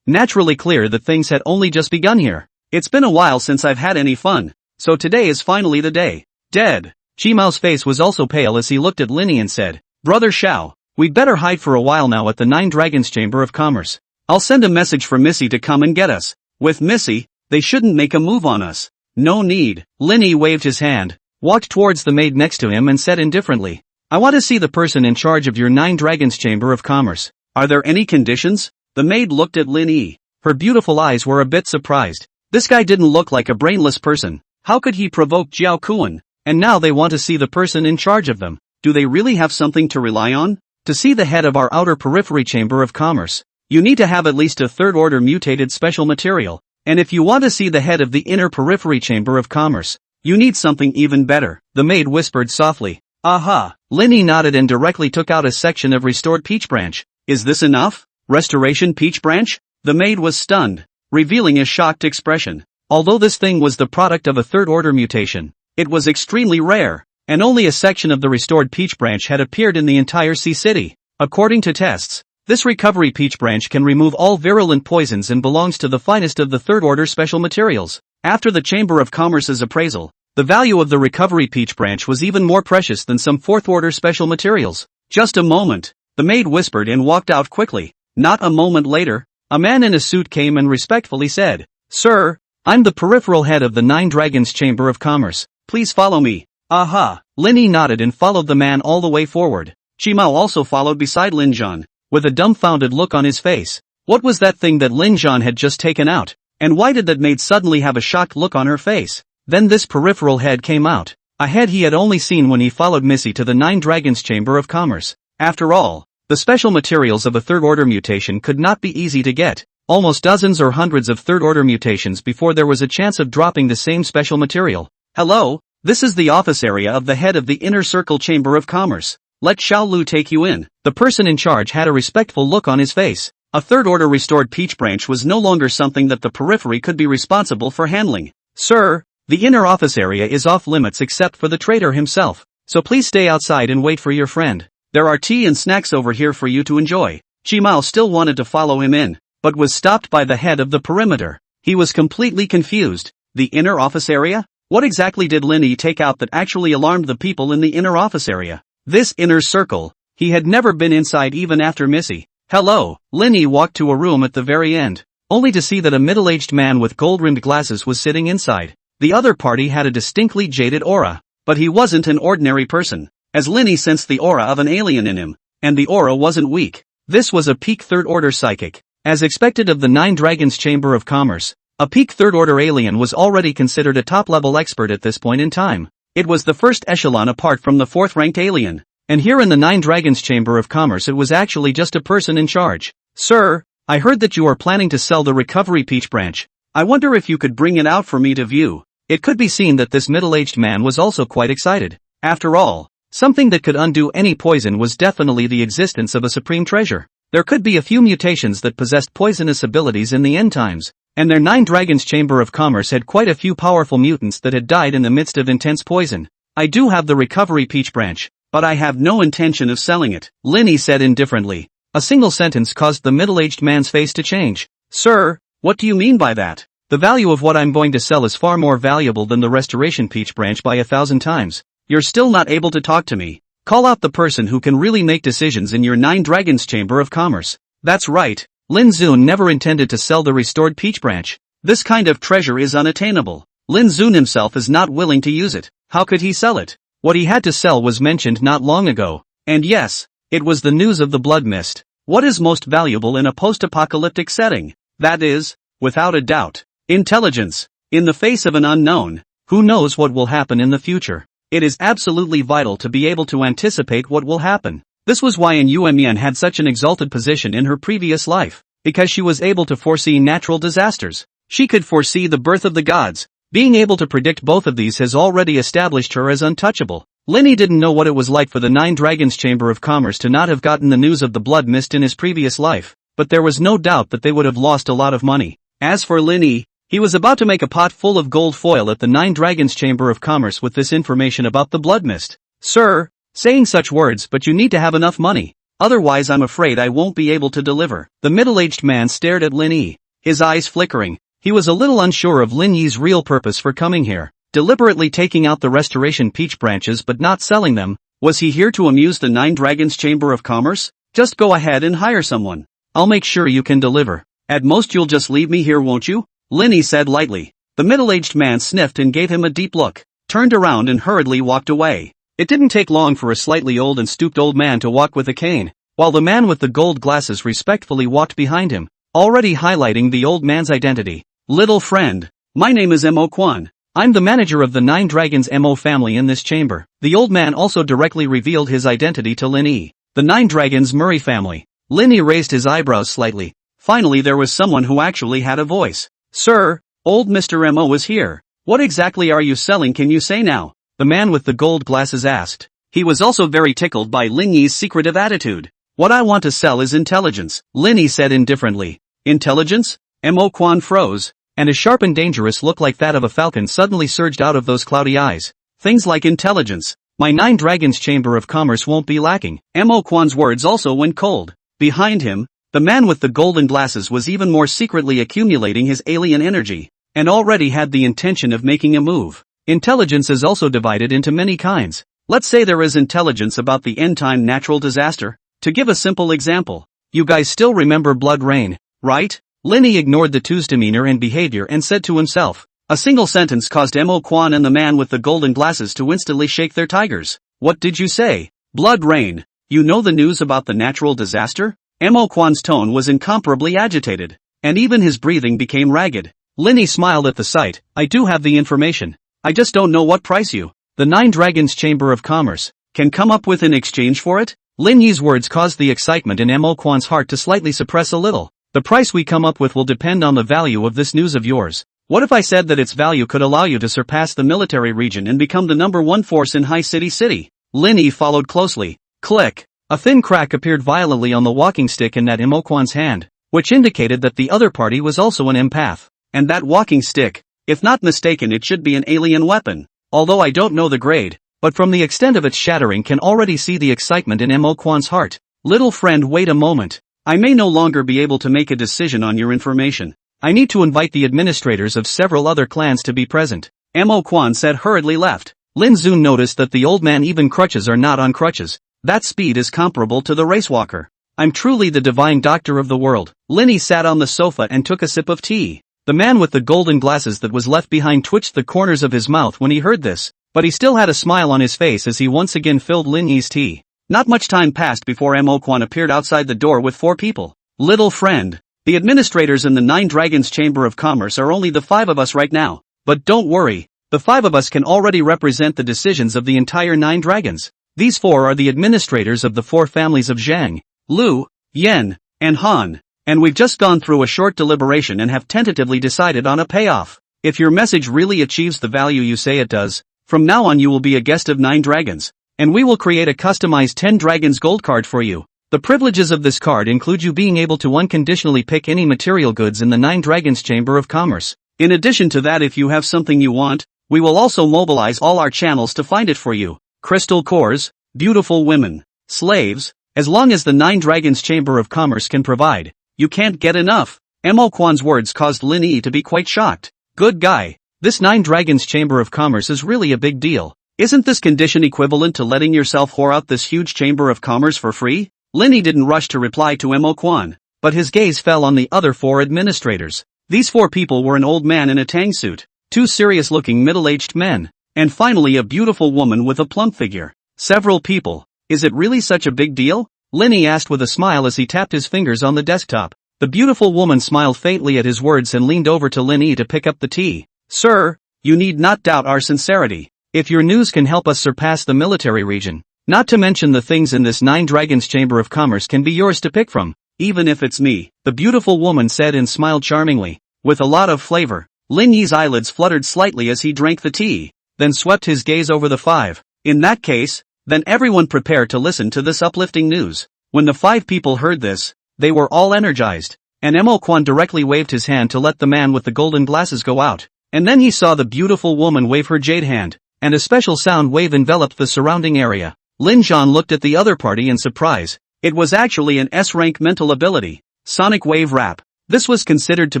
Naturally clear that things had only just begun here. It's been a while since I've had any fun, so today is finally the day. Dead. Chi Mao's face was also pale as he looked at Lin Yi and said, Brother Shao, we'd better hide for a while now at the Nine Dragons Chamber of Commerce. I'll send a message for Missy to come and get us. With Missy, they shouldn't make a move on us. No need. Lin Yi waved his hand, walked towards the maid next to him and said indifferently, I want to see the person in charge of your Nine Dragons Chamber of Commerce. Are there any conditions? The maid looked at Lin Yi. Her beautiful eyes were a bit surprised. This guy didn't look like a brainless person. How could he provoke Zhao Kuan? And now they want to see the person in charge of them. Do they really have something to rely on? To see the head of our outer periphery chamber of commerce, you need to have at least a third-order mutated special material. And if you want to see the head of the inner periphery chamber of commerce, you need something even better. The maid whispered softly. Aha! Lin Yi nodded and directly took out a section of restored peach branch. Is this enough? Restoration peach branch? The maid was stunned, revealing a shocked expression. Although this thing was the product of a third-order mutation, it was extremely rare, and only a section of the restored peach branch had appeared in the entire Sea City. According to tests, this recovery peach branch can remove all virulent poisons and belongs to the finest of the third-order special materials. After the Chamber of Commerce's appraisal, The value of the recovery peach branch was even more precious than some fourth-order special materials. Just a moment, the maid whispered and walked out quickly. Not a moment later, a man in a suit came and respectfully said, "Sir, I'm the peripheral head of the Nine Dragons Chamber of Commerce. Please follow me." Aha! Linny nodded and followed the man all the way forward. Chimao also followed beside Lin Zhan, with a dumbfounded look on his face. What was that thing that Lin Zhan had just taken out? And why did that maid suddenly have a shocked look on her face? Then this peripheral head came out. A head he had only seen when he followed Missy to the Nine Dragons Chamber of Commerce. After all, the special materials of a third-order mutation could not be easy to get. Almost dozens or hundreds of third-order mutations before there was a chance of dropping the same special material. "Hello, this is the office area of the head of the Inner Circle Chamber of Commerce. Let Xiao Lu take you in." The person in charge had a respectful look on his face. A third-order restored peach branch was no longer something that the periphery could be responsible for handling. "Sir, the inner office area is off limits except for the trader himself, so please stay outside and wait for your friend. There are tea and snacks over here for you to enjoy." Chimao still wanted to follow him in, but was stopped by the head of the perimeter. He was completely confused. The inner office area? What exactly did Linny take out that actually alarmed the people in the inner office area? This inner circle? He had never been inside even after Missy. "Hello." Linny walked to a room at the very end, only to see that a middle-aged man with gold-rimmed glasses was sitting inside. The other party had a distinctly jaded aura, but he wasn't an ordinary person, as Linny sensed the aura of an alien in him, and the aura wasn't weak. This was a peak third-order psychic. As expected of the Nine Dragons Chamber of Commerce, a peak third-order alien was already considered a top-level expert at this point in time. It was the first echelon apart from the fourth-ranked alien, and here in the Nine Dragons Chamber of Commerce it was actually just a person in charge. "Sir, I heard that you are planning to sell the recovery peach branch. I wonder if you could bring it out for me to view." It could be seen that this middle-aged man was also quite excited. After all, something that could undo any poison was definitely the existence of a supreme treasure. There could be a few mutations that possessed poisonous abilities in the end times, and their Nine Dragons Chamber of Commerce had quite a few powerful mutants that had died in the midst of intense poison. "I do have the recovery peach branch, but I have no intention of selling it," Linny said indifferently. A single sentence caused the middle-aged man's face to change. "Sir, what do you mean by that? The value of what I'm going to sell is far more valuable than the restoration peach branch by 1,000 times. You're still not able to talk to me. Call out the person who can really make decisions in your Nine Dragons Chamber of Commerce." That's right, Lin Zun never intended to sell the restored peach branch. This kind of treasure is unattainable. Lin Zun himself is not willing to use it. How could he sell it? What he had to sell was mentioned not long ago. And yes, it was the news of the blood mist. What is most valuable in a post-apocalyptic setting? That is, without a doubt, intelligence. In the face of an unknown, who knows what will happen in the future? It is absolutely vital to be able to anticipate what will happen. This was why Yuemian had such an exalted position in her previous life, because she was able to foresee natural disasters. She could foresee the birth of the gods. Being able to predict both of these has already established her as untouchable. Linny didn't know what it was like for the Nine Dragons Chamber of Commerce to not have gotten the news of the blood mist in his previous life, but there was no doubt that they would have lost a lot of money. As for Linny, he was about to make a pot full of gold foil at the Nine Dragons Chamber of Commerce with this information about the blood mist. "Sir, saying such words, but you need to have enough money. Otherwise I'm afraid I won't be able to deliver." The middle-aged man stared at Lin Yi, his eyes flickering. He was a little unsure of Lin Yi's real purpose for coming here. Deliberately taking out the restoration peach branches but not selling them, was he here to amuse the Nine Dragons Chamber of Commerce? Just go ahead and hire someone. I'll make sure you can deliver. At most you'll just leave me here, won't you? Linny said lightly. The middle-aged man sniffed and gave him a deep look, turned around and hurriedly walked away. It didn't take long for a slightly old and stooped old man to walk with a cane, while the man with the gold glasses respectfully walked behind him, already highlighting the old man's identity. "Little friend, my name is Mo Quan. I'm the manager of the Nine Dragons Mo family in this chamber." The old man also directly revealed his identity to Lin Yi. The Nine Dragons Murray family. Lin Yi raised his eyebrows slightly. Finally there was someone who actually had a voice. "Sir, old Mr. Mo is here. What exactly are you selling, can you say now?" The man with the gold glasses asked. He was also very tickled by Lin Yi's secretive attitude. "What I want to sell is intelligence," Lin Yi said indifferently. "Intelligence?" Mo Quan froze, and a sharp and dangerous look like that of a falcon suddenly surged out of those cloudy eyes. "Things like intelligence. My Nine Dragons Chamber of Commerce won't be lacking." Mo Quan's words also went cold. Behind him, the man with the golden glasses was even more secretly accumulating his alien energy, and already had the intention of making a move. Intelligence is also divided into many kinds. Let's say there is intelligence about the end-time natural disaster. To give a simple example, you guys still remember blood rain, right? Linny ignored the two's demeanor and behavior and said to himself, a single sentence caused Mo Quan and the man with the golden glasses to instantly shake their tigers. What did you say? Blood rain. You know the news about the natural disaster? Mo Quan's tone was incomparably agitated, and even his breathing became ragged. Linny smiled at the sight. I do have the information. I just don't know what price you, the Nine Dragons Chamber of Commerce, can come up with in exchange for it? Lin Yi's words caused the excitement in Mo Quan's heart to slightly suppress a little. The price we come up with will depend on the value of this news of yours. What if I said that its value could allow you to surpass the military region and become the #1 force in High City? Lin Yi followed closely. Click. A thin crack appeared violently on the walking stick in that Mo Quan's hand, which indicated that the other party was also an empath. And that walking stick, if not mistaken, it should be an alien weapon. Although I don't know the grade, but from the extent of its shattering can already see the excitement in Mo Quan's heart. Little friend, wait a moment. I may no longer be able to make a decision on your information. I need to invite the administrators of several other clans to be present. Mo Quan said hurriedly left. Lin Zun noticed that the old man even crutches are not on crutches. That speed is comparable to the racewalker. I'm truly the divine doctor of the world. Linny sat on the sofa and took a sip of tea. The man with the golden glasses that was left behind twitched the corners of his mouth when he heard this, but he still had a smile on his face as he once again filled Lin Yi's tea. Not much time passed before Mo Quan appeared outside the door with 4 people. Little friend, the administrators in the Nine Dragons Chamber of Commerce are only the 5 of us right now. But don't worry, the 5 of us can already represent the decisions of the entire 9 dragons. These 4 are the administrators of the 4 families of Zhang, Lu, Yan, and Han. And we've just gone through a short deliberation and have tentatively decided on a payoff. If your message really achieves the value you say it does, from now on you will be a guest of 9 dragons. And we will create a customized 10 dragons gold card for you. The privileges of this card include you being able to unconditionally pick any material goods in the 9 dragons Chamber of Commerce. In addition to that, if you have something you want, we will also mobilize all our channels to find it for you. Crystal cores, beautiful women, slaves, as long as the 9 dragons Chamber of Commerce can provide. You can't get enough. Mo Quan's words caused Lin Yi to be quite shocked. Good guy. This 9 Dragons Chamber of Commerce is really a big deal. Isn't this condition equivalent to letting yourself whore out this huge Chamber of Commerce for free? Lin Yi didn't rush to reply to Mo Quan, but his gaze fell on the other 4 administrators. These 4 people were an old man in a tang suit, 2 serious-looking middle-aged men, and finally a beautiful woman with a plump figure. Several people. Is it really such a big deal? Lin Yi asked with a smile as he tapped his fingers on the desktop. The beautiful woman smiled faintly at his words and leaned over to Lin Yi to pick up the tea. Sir, you need not doubt our sincerity. If your news can help us surpass the military region, not to mention the things in this 9 Dragons Chamber of Commerce can be yours to pick from, even if it's me, the beautiful woman said and smiled charmingly, with a lot of flavor. Lin Yi's eyelids fluttered slightly as he drank the tea, then swept his gaze over the 5. In that case, then everyone prepare to listen to this uplifting news. When the 5 people heard this, they were all energized, and Mo Quan directly waved his hand to let the man with the golden glasses go out, and then he saw the beautiful woman wave her jade hand, and a special sound wave enveloped the surrounding area. Lin Zhan looked at the other party in surprise. It was actually an S-rank mental ability, Sonic Wave Wrap. This was considered to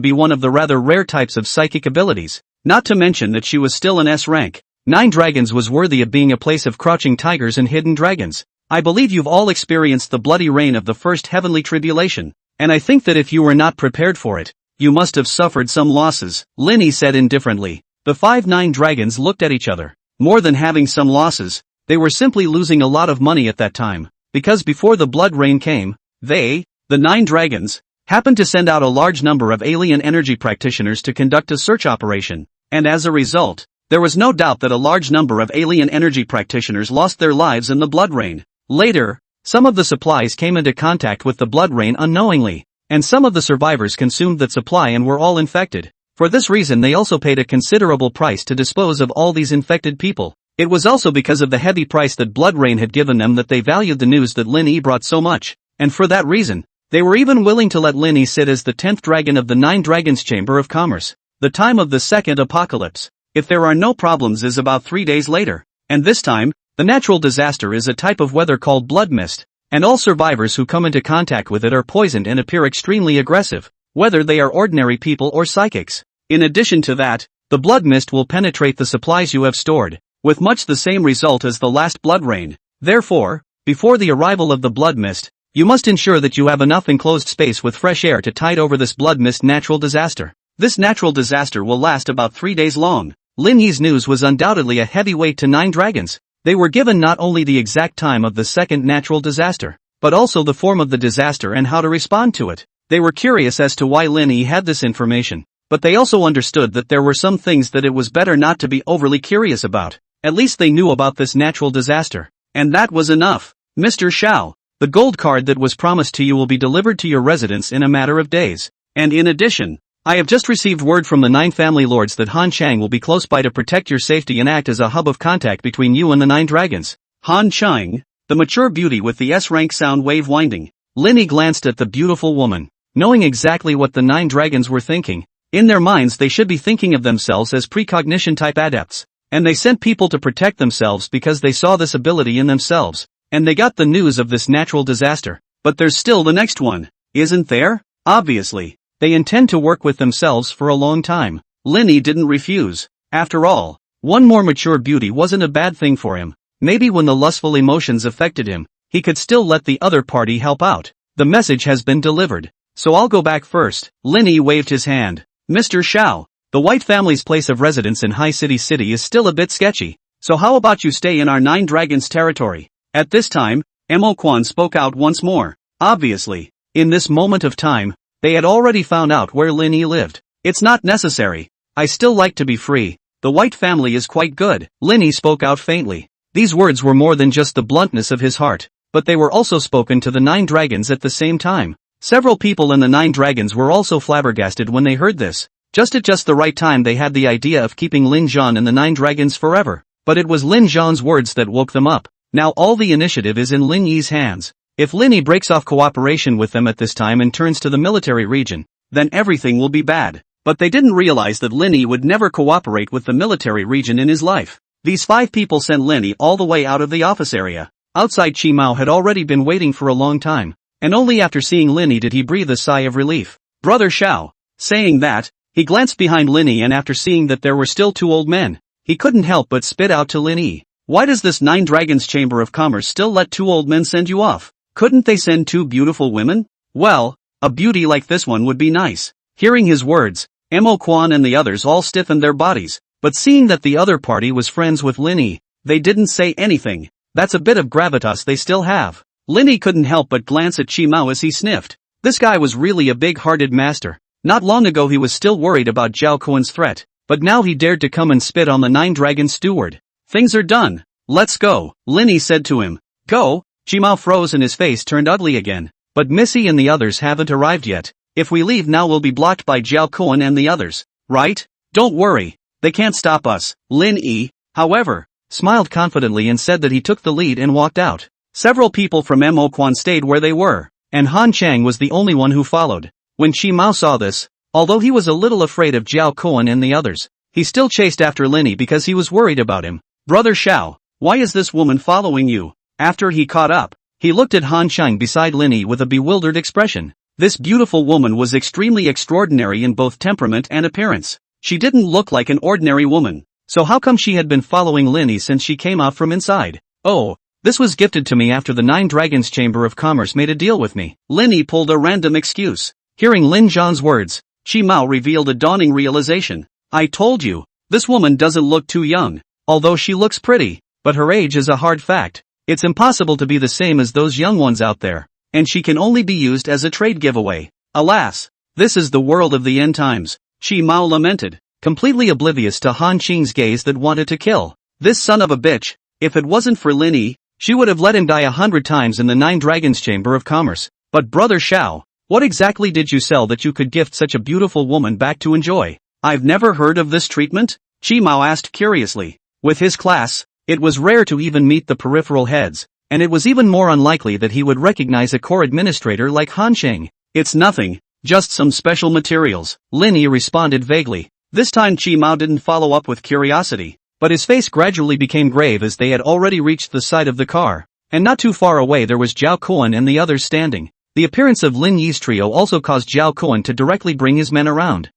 be one of the rather rare types of psychic abilities, not to mention that she was still an S-rank. 9 Dragons was worthy of being a place of crouching tigers and hidden dragons. I believe you've all experienced the bloody rain of the first heavenly tribulation, and I think that if you were not prepared for it, you must have suffered some losses, Lin Yi said indifferently. The 5 9 dragons looked at each other. More than having some losses, they were simply losing a lot of money at that time, because before the blood rain came, they, the 9 dragons, happened to send out a large number of alien energy practitioners to conduct a search operation, and as a result, there was no doubt that a large number of alien energy practitioners lost their lives in the blood rain. Later, some of the supplies came into contact with the blood rain unknowingly, and some of the survivors consumed that supply and were all infected. For this reason they also paid a considerable price to dispose of all these infected people. It was also because of the heavy price that blood rain had given them that they valued the news that Lin Yi brought so much, and for that reason, they were even willing to let Lin Yi sit as the 10th dragon of the 9 Dragons Chamber of Commerce. The time of the second apocalypse, if there are no problems, is about 3 days later, and this time, the natural disaster is a type of weather called blood mist, and all survivors who come into contact with it are poisoned and appear extremely aggressive, whether they are ordinary people or psychics. In addition to that, The blood mist will penetrate the supplies you have stored, with much the same result as the last blood rain. Therefore, before the arrival of the blood mist, you must ensure that you have enough enclosed space with fresh air to tide over this blood mist natural disaster. This natural disaster will last about 3 days long. Lin Yi's news was undoubtedly a heavyweight to 9 dragons. They were given not only the exact time of the second natural disaster, but also the form of the disaster and how to respond to it. They were curious as to why Lin Yi had this information, but they also understood that there were some things that it was better not to be overly curious about. At least they knew about this natural disaster. And that was enough. Mr. Zhao, the gold card that was promised to you will be delivered to your residence in a matter of days. And in addition, I have just received word from the 9 family lords that Han Chang will be close by to protect your safety and act as a hub of contact between you and the 9 dragons. Han Chang, the mature beauty with the S-rank sound wave winding. Lin Yi glanced at the beautiful woman, knowing exactly what the 9 dragons were thinking. In their minds they should be thinking of themselves as precognition type adepts. And they sent people to protect themselves because they saw this ability in themselves. And they got the news of this natural disaster. But there's still the next one, isn't there? Obviously. They intend to work with themselves for a long time. Lin Yi didn't refuse. After all, one more mature beauty wasn't a bad thing for him. Maybe when the lustful emotions affected him, he could still let the other party help out. The message has been delivered. So I'll go back first. Lin Yi waved his hand. Mr. Zhao, the White family's place of residence in High City City is still a bit sketchy. So how about you stay in our 9 dragons territory? At this time, Mo Quan spoke out once more. Obviously, in this moment of time, they had already found out where Lin Yi lived. It's not necessary. I still like to be free. The White family is quite good. Lin Yi spoke out faintly. These words were more than just the bluntness of his heart, but they were also spoken to the 9 dragons at the same time. Several people in the 9 dragons were also flabbergasted when they heard this. Just at the right time they had the idea of keeping Lin Zhan and the 9 dragons forever. But it was Lin Zhan's words that woke them up. Now all the initiative is in Lin Yi's hands. If Lin Yi breaks off cooperation with them at this time and turns to the military region, then everything will be bad. But they didn't realize that Lin Yi would never cooperate with the military region in his life. These 5 people sent Lin Yi all the way out of the office area. Outside Chi Mao had already been waiting for a long time, and only after seeing Lin Yi did he breathe a sigh of relief. Brother Zhao. Saying that, he glanced behind Lin Yi and after seeing that there were still 2 old men, he couldn't help but spit out to Lin Yi. Why does this 9 Dragons Chamber of Commerce still let 2 old men send you off? Couldn't they send 2 beautiful women? Well, a beauty like this one would be nice. Hearing his words, Mo Quan and the others all stiffened their bodies, but seeing that the other party was friends with Lin Yi, they didn't say anything. That's a bit of gravitas they still have. Lin Yi couldn't help but glance at Chi Mao as he sniffed. This guy was really a big-hearted master. Not long ago he was still worried about Zhao Kuan's threat, but now he dared to come and spit on the 9 Dragons steward. Things are done. Let's go, Lin Yi said to him. Go? Chi Mao froze and his face turned ugly again. But Missy and the others haven't arrived yet. If we leave now we'll be blocked by Zhao Kuan and the others, right? Don't worry. They can't stop us. Lin Yi, however, smiled confidently and said that he took the lead and walked out. Several people from Mo Quan stayed where they were, and Han Chang was the only one who followed. When Chi Mao saw this, although he was a little afraid of Zhao Kuan and the others, he still chased after Lin Yi because he was worried about him. Brother Zhao, why is this woman following you? After he caught up, he looked at Han Chang beside Lin Yi with a bewildered expression. This beautiful woman was extremely extraordinary in both temperament and appearance. She didn't look like an ordinary woman. So how come she had been following Lin Yi since she came out from inside? Oh, this was gifted to me after the 9 Dragons Chamber of Commerce made a deal with me. Lin Yi pulled a random excuse. Hearing Lin Zhan's words, Chi Mao revealed a dawning realization. I told you, this woman doesn't look too young. Although she looks pretty, but her age is a hard fact. It's impossible to be the same as those young ones out there, and she can only be used as a trade giveaway. Alas, this is the world of the end times, Chi Mao lamented, completely oblivious to Han Qing's gaze that wanted to kill. This son of a bitch, if it wasn't for Lin Yi, she would have let him die 100 times in the 9 Dragons Chamber of Commerce. But Brother Zhao, what exactly did you sell that you could gift such a beautiful woman back to enjoy? I've never heard of this treatment? Chi Mao asked curiously. With his class, it was rare to even meet the peripheral heads, and it was even more unlikely that he would recognize a core administrator like Han Cheng. It's nothing, just some special materials, Lin Yi responded vaguely. This time Chi Mao didn't follow up with curiosity, but his face gradually became grave as they had already reached the side of the car, and not too far away there was Zhao Kuan and the others standing. The appearance of Lin Yi's trio also caused Zhao Kuan to directly bring his men around.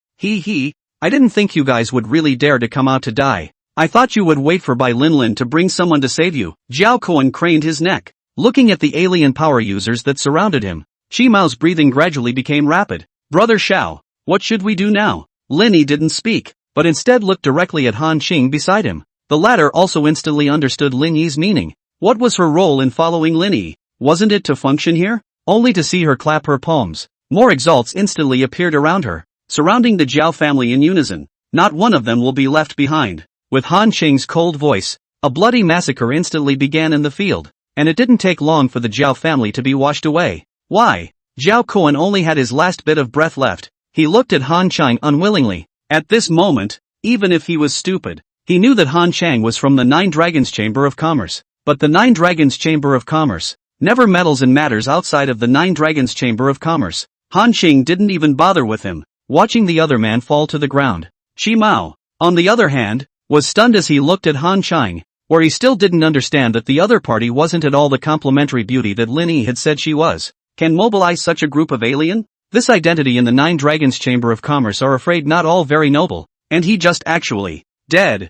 I I didn't think you guys would really dare to come out to die. I thought you would wait for Bai Linlin to bring someone to save you." Zhao Kuan craned his neck, looking at the alien power users that surrounded him. Chi Mao's breathing gradually became rapid. "Brother Xiao, what should we do now?" Lin Yi didn't speak, but instead looked directly at Han Qing beside him. The latter also instantly understood Lin Yi's meaning. What was her role in following Lin Yi? Wasn't it to function here? Only to see her clap her palms. More exalts instantly appeared around her, surrounding the Zhao family in unison. "Not one of them will be left behind." With Han Qing's cold voice, a bloody massacre instantly began in the field, and it didn't take long for the Zhao family to be washed away. Why? Zhao Kuan only had his last bit of breath left. He looked at Han Qing unwillingly. At this moment, even if he was stupid, he knew that Han Chang was from the Nine Dragons Chamber of Commerce. But the Nine Dragons Chamber of Commerce never meddles in matters outside of the Nine Dragons Chamber of Commerce. Han Qing didn't even bother with him, watching the other man fall to the ground. Chi Mao, on the other hand, was stunned as he looked at Han Qing, where he still didn't understand that the other party wasn't at all the complementary beauty that Lin Yi had said she was. Can mobilize such a group of alien? This identity in the Nine Dragons Chamber of Commerce are afraid not all very noble, and he just actually dead.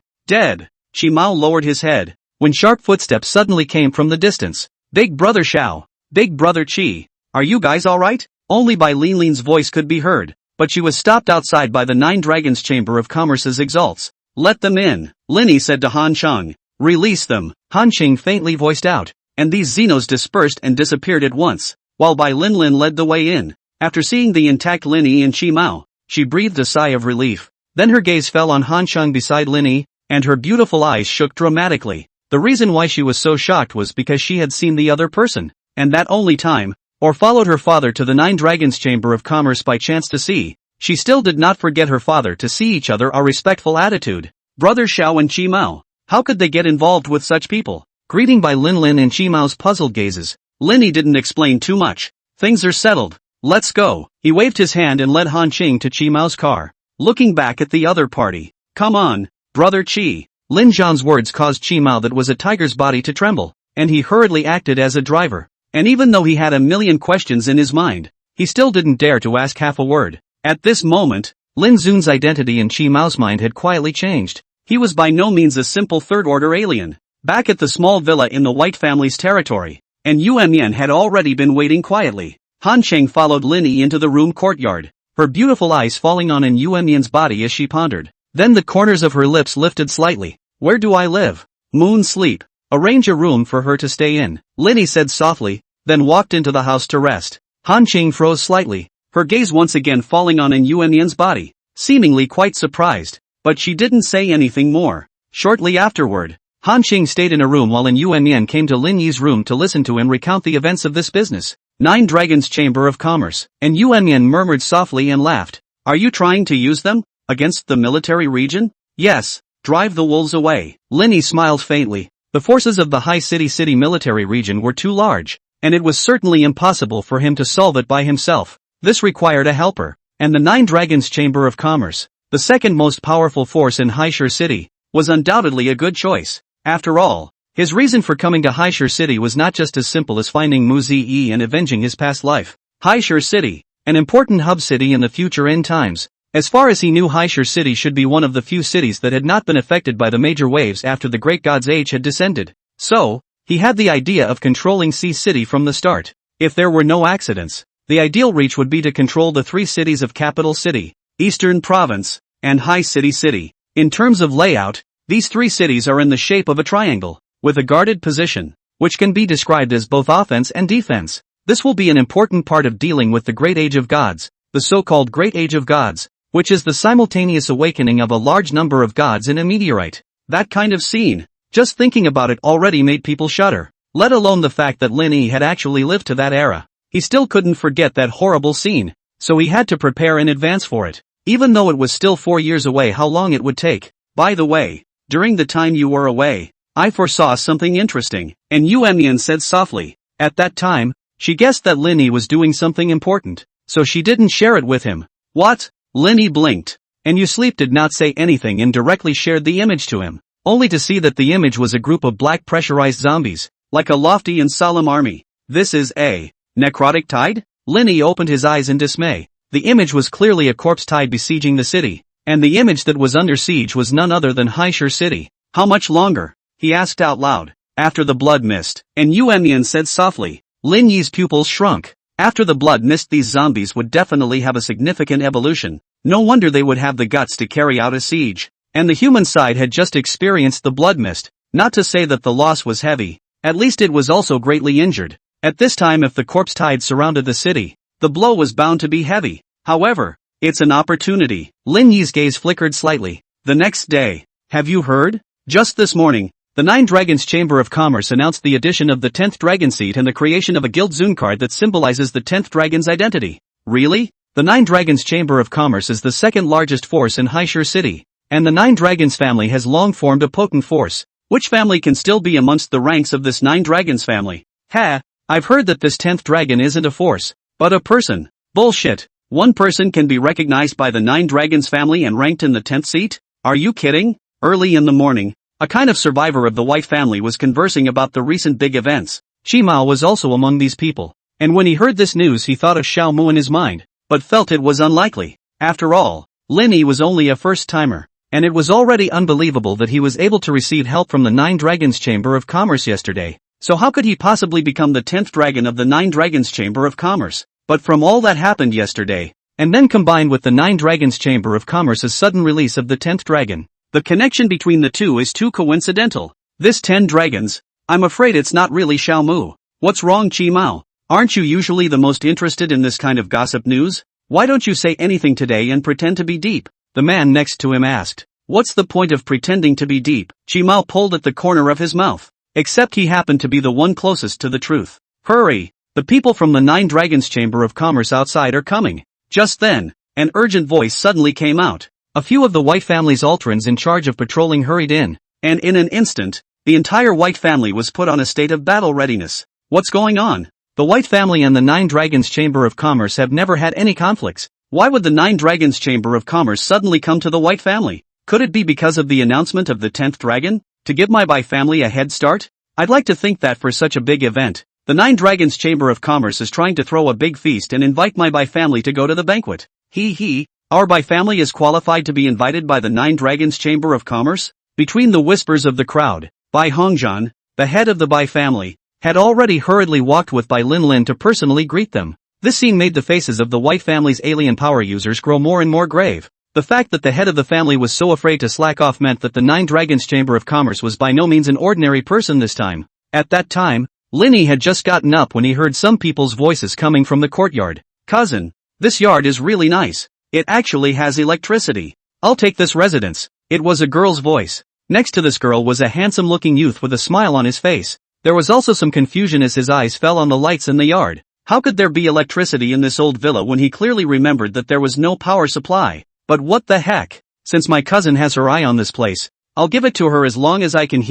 Chi Mao lowered his head, when sharp footsteps suddenly came from the distance. "Big brother Xiao, big brother Qi, are you guys alright?" Only Bai Linlin's voice could be heard, but she was stopped outside by the Nine Dragons Chamber of Commerce's exalts. "Let them in," Lin Yi said to Han Qing. "Release them," Han Qing faintly voiced out, and these Xenos dispersed and disappeared at once, while Bai Linlin led the way in. After seeing the intact Lin Yi and Chi Mao, she breathed a sigh of relief. Then her gaze fell on Han Qing beside Lin Yi, and her beautiful eyes shook dramatically. The reason why she was so shocked was because she had seen the other person, and that only time, or followed her father to the Nine Dragons Chamber of Commerce by chance to see. She still did not forget her father to see each other a respectful attitude. Brother Xiao and Chi Mao, how could they get involved with such people? Greeting by Linlin and Chi Mao's puzzled gazes, Lin Yi didn't explain too much. "Things are settled. Let's go." He waved his hand and led Han Qing to Chi Mao's car. Looking back at the other party, "Come on, brother Qi." Lin Zhan's words caused Chi Mao that was a tiger's body to tremble, and he hurriedly acted as a driver. And even though he had a million questions in his mind, he still didn't dare to ask half a word. At this moment, Lin Zun's identity in Chi Mao's mind had quietly changed. He was by no means a simple third-order alien. Back at the small villa in the White family's territory, and Yuan Yan had already been waiting quietly. Han Qing followed Lin Yi into the room courtyard, her beautiful eyes falling on Yuan Yan's body as she pondered. Then the corners of her lips lifted slightly. "Where do I live?" "Moon sleep. Arrange a room for her to stay in," Lin Yi said softly, then walked into the house to rest. Han Qing froze slightly, her gaze once again falling on Yuan Yan's body, seemingly quite surprised, but she didn't say anything more. Shortly afterward, Han Qing stayed in a room while Yuan Yan came to Lin Yi's room to listen to him recount the events of this business. Nine Dragons Chamber of Commerce, and Yuan Yan murmured softly and laughed. "Are you trying to use them? Against the military region?" "Yes, drive the wolves away." Lin Yi smiled faintly. The forces of the High City military region were too large, and it was certainly impossible for him to solve it by himself. This required a helper, and the Nine Dragons Chamber of Commerce, the second most powerful force in Haishur City, was undoubtedly a good choice. After all, his reason for coming to Haishur City was not just as simple as finding Mu Ziyi and avenging his past life. Haishur City, an important hub city in the future end times. As far as he knew, Haishur City should be one of the few cities that had not been affected by the major waves after the Great God's Age had descended. So, he had the idea of controlling Sea City from the start. If there were no accidents, the ideal reach would be to control the three cities of Capital City, Eastern Province, and High City. In terms of layout, these three cities are in the shape of a triangle, with a guarded position, which can be described as both offense and defense. This will be an important part of dealing with the Great Age of Gods, the so-called Great Age of Gods, which is the simultaneous awakening of a large number of gods in a meteorite. That kind of scene, just thinking about it already made people shudder, let alone the fact that Lin Yi had actually lived to that era. He still couldn't forget that horrible scene, so he had to prepare in advance for it, even though it was still 4 years away. How long it would take. By the way, during the time you were away, I foresaw something interesting, and Yuan Yan said softly. At that time, she guessed that Lin Yi was doing something important, so she didn't share it with him. What? Lin Yi blinked, and Yu Sleep did not say anything and directly shared the image to him, only to see that the image was a group of black pressurized zombies, like a lofty and solemn army. This is a necrotic tide? Lin Yi opened his eyes in dismay. The image was clearly a corpse tide besieging the city. And the image that was under siege was none other than Haishur City. How much longer? He asked out loud. After the blood mist. And Yuemian said softly. Lin Yi's pupils shrunk. After the blood mist, these zombies would definitely have a significant evolution. No wonder they would have the guts to carry out a siege. And the human side had just experienced the blood mist. Not to say that the loss was heavy. At least it was also greatly injured. At this time, if the corpse tide surrounded the city, the blow was bound to be heavy. However, it's an opportunity. Lin Yi's gaze flickered slightly. The next day. Have you heard? Just this morning, the Nine Dragons Chamber of Commerce announced the addition of the 10th dragon seat and the creation of a guild Zune card that symbolizes the 10th dragon's identity. Really? The Nine Dragons Chamber of Commerce is the second largest force in Haishur City, and the Nine Dragons family has long formed a potent force. Which family can still be amongst the ranks of this Nine Dragons family? Ha! I've heard that this 10th dragon isn't a force, but a person. Bullshit. One person can be recognized by the Nine Dragons family and ranked in the 10th seat? Are you kidding? Early in the morning, a kind of survivor of the White family was conversing about the recent big events. Qimao was also among these people. And when he heard this news, he thought of Xiao Mu in his mind, but felt it was unlikely. After all, Lin Yi was only a first-timer, and it was already unbelievable that he was able to receive help from the Nine Dragons Chamber of Commerce yesterday. So how could he possibly become the 10th dragon of the Nine Dragons Chamber of Commerce? But from all that happened yesterday, and then combined with the Nine Dragons Chamber of Commerce's sudden release of the 10th dragon, the connection between the two is too coincidental. This 10 dragons, I'm afraid it's not really Xiao Mu. What's wrong, Qimao? Aren't you usually the most interested in this kind of gossip news? Why don't you say anything today and pretend to be deep? The man next to him asked. What's the point of pretending to be deep? Qimao pulled at the corner of his mouth. Except he happened to be the one closest to the truth. Hurry! The people from the Nine Dragons Chamber of Commerce outside are coming. Just then, an urgent voice suddenly came out. A few of the White family's Ultrans in charge of patrolling hurried in, and in an instant, the entire White family was put on a state of battle readiness. What's going on? The White family and the Nine Dragons Chamber of Commerce have never had any conflicts. Why would the Nine Dragons Chamber of Commerce suddenly come to the White family? Could it be because of the announcement of the 10th dragon? To give my Bai family a head start? I'd like to think that for such a big event, the Nine Dragons Chamber of Commerce is trying to throw a big feast and invite my Bai family to go to the banquet. Our Bai family is qualified to be invited by the Nine Dragons Chamber of Commerce? Between the whispers of the crowd, Bai Hongzhan, the head of the Bai family, had already hurriedly walked with Bai Linlin to personally greet them. This scene made the faces of the White family's alien power users grow more and more grave. The fact that the head of the family was so afraid to slack off meant that the Nine Dragons Chamber of Commerce was by no means an ordinary person this time. At that time, Lin Yi had just gotten up when he heard some people's voices coming from the courtyard. Cousin, this yard is really nice. It actually has electricity. I'll take this residence. It was a girl's voice. Next to this girl was a handsome-looking youth with a smile on his face. There was also some confusion as his eyes fell on the lights in the yard. How could there be electricity in this old villa when he clearly remembered that there was no power supply? But what the heck? Since my cousin has her eye on this place, I'll give it to her as long as I can.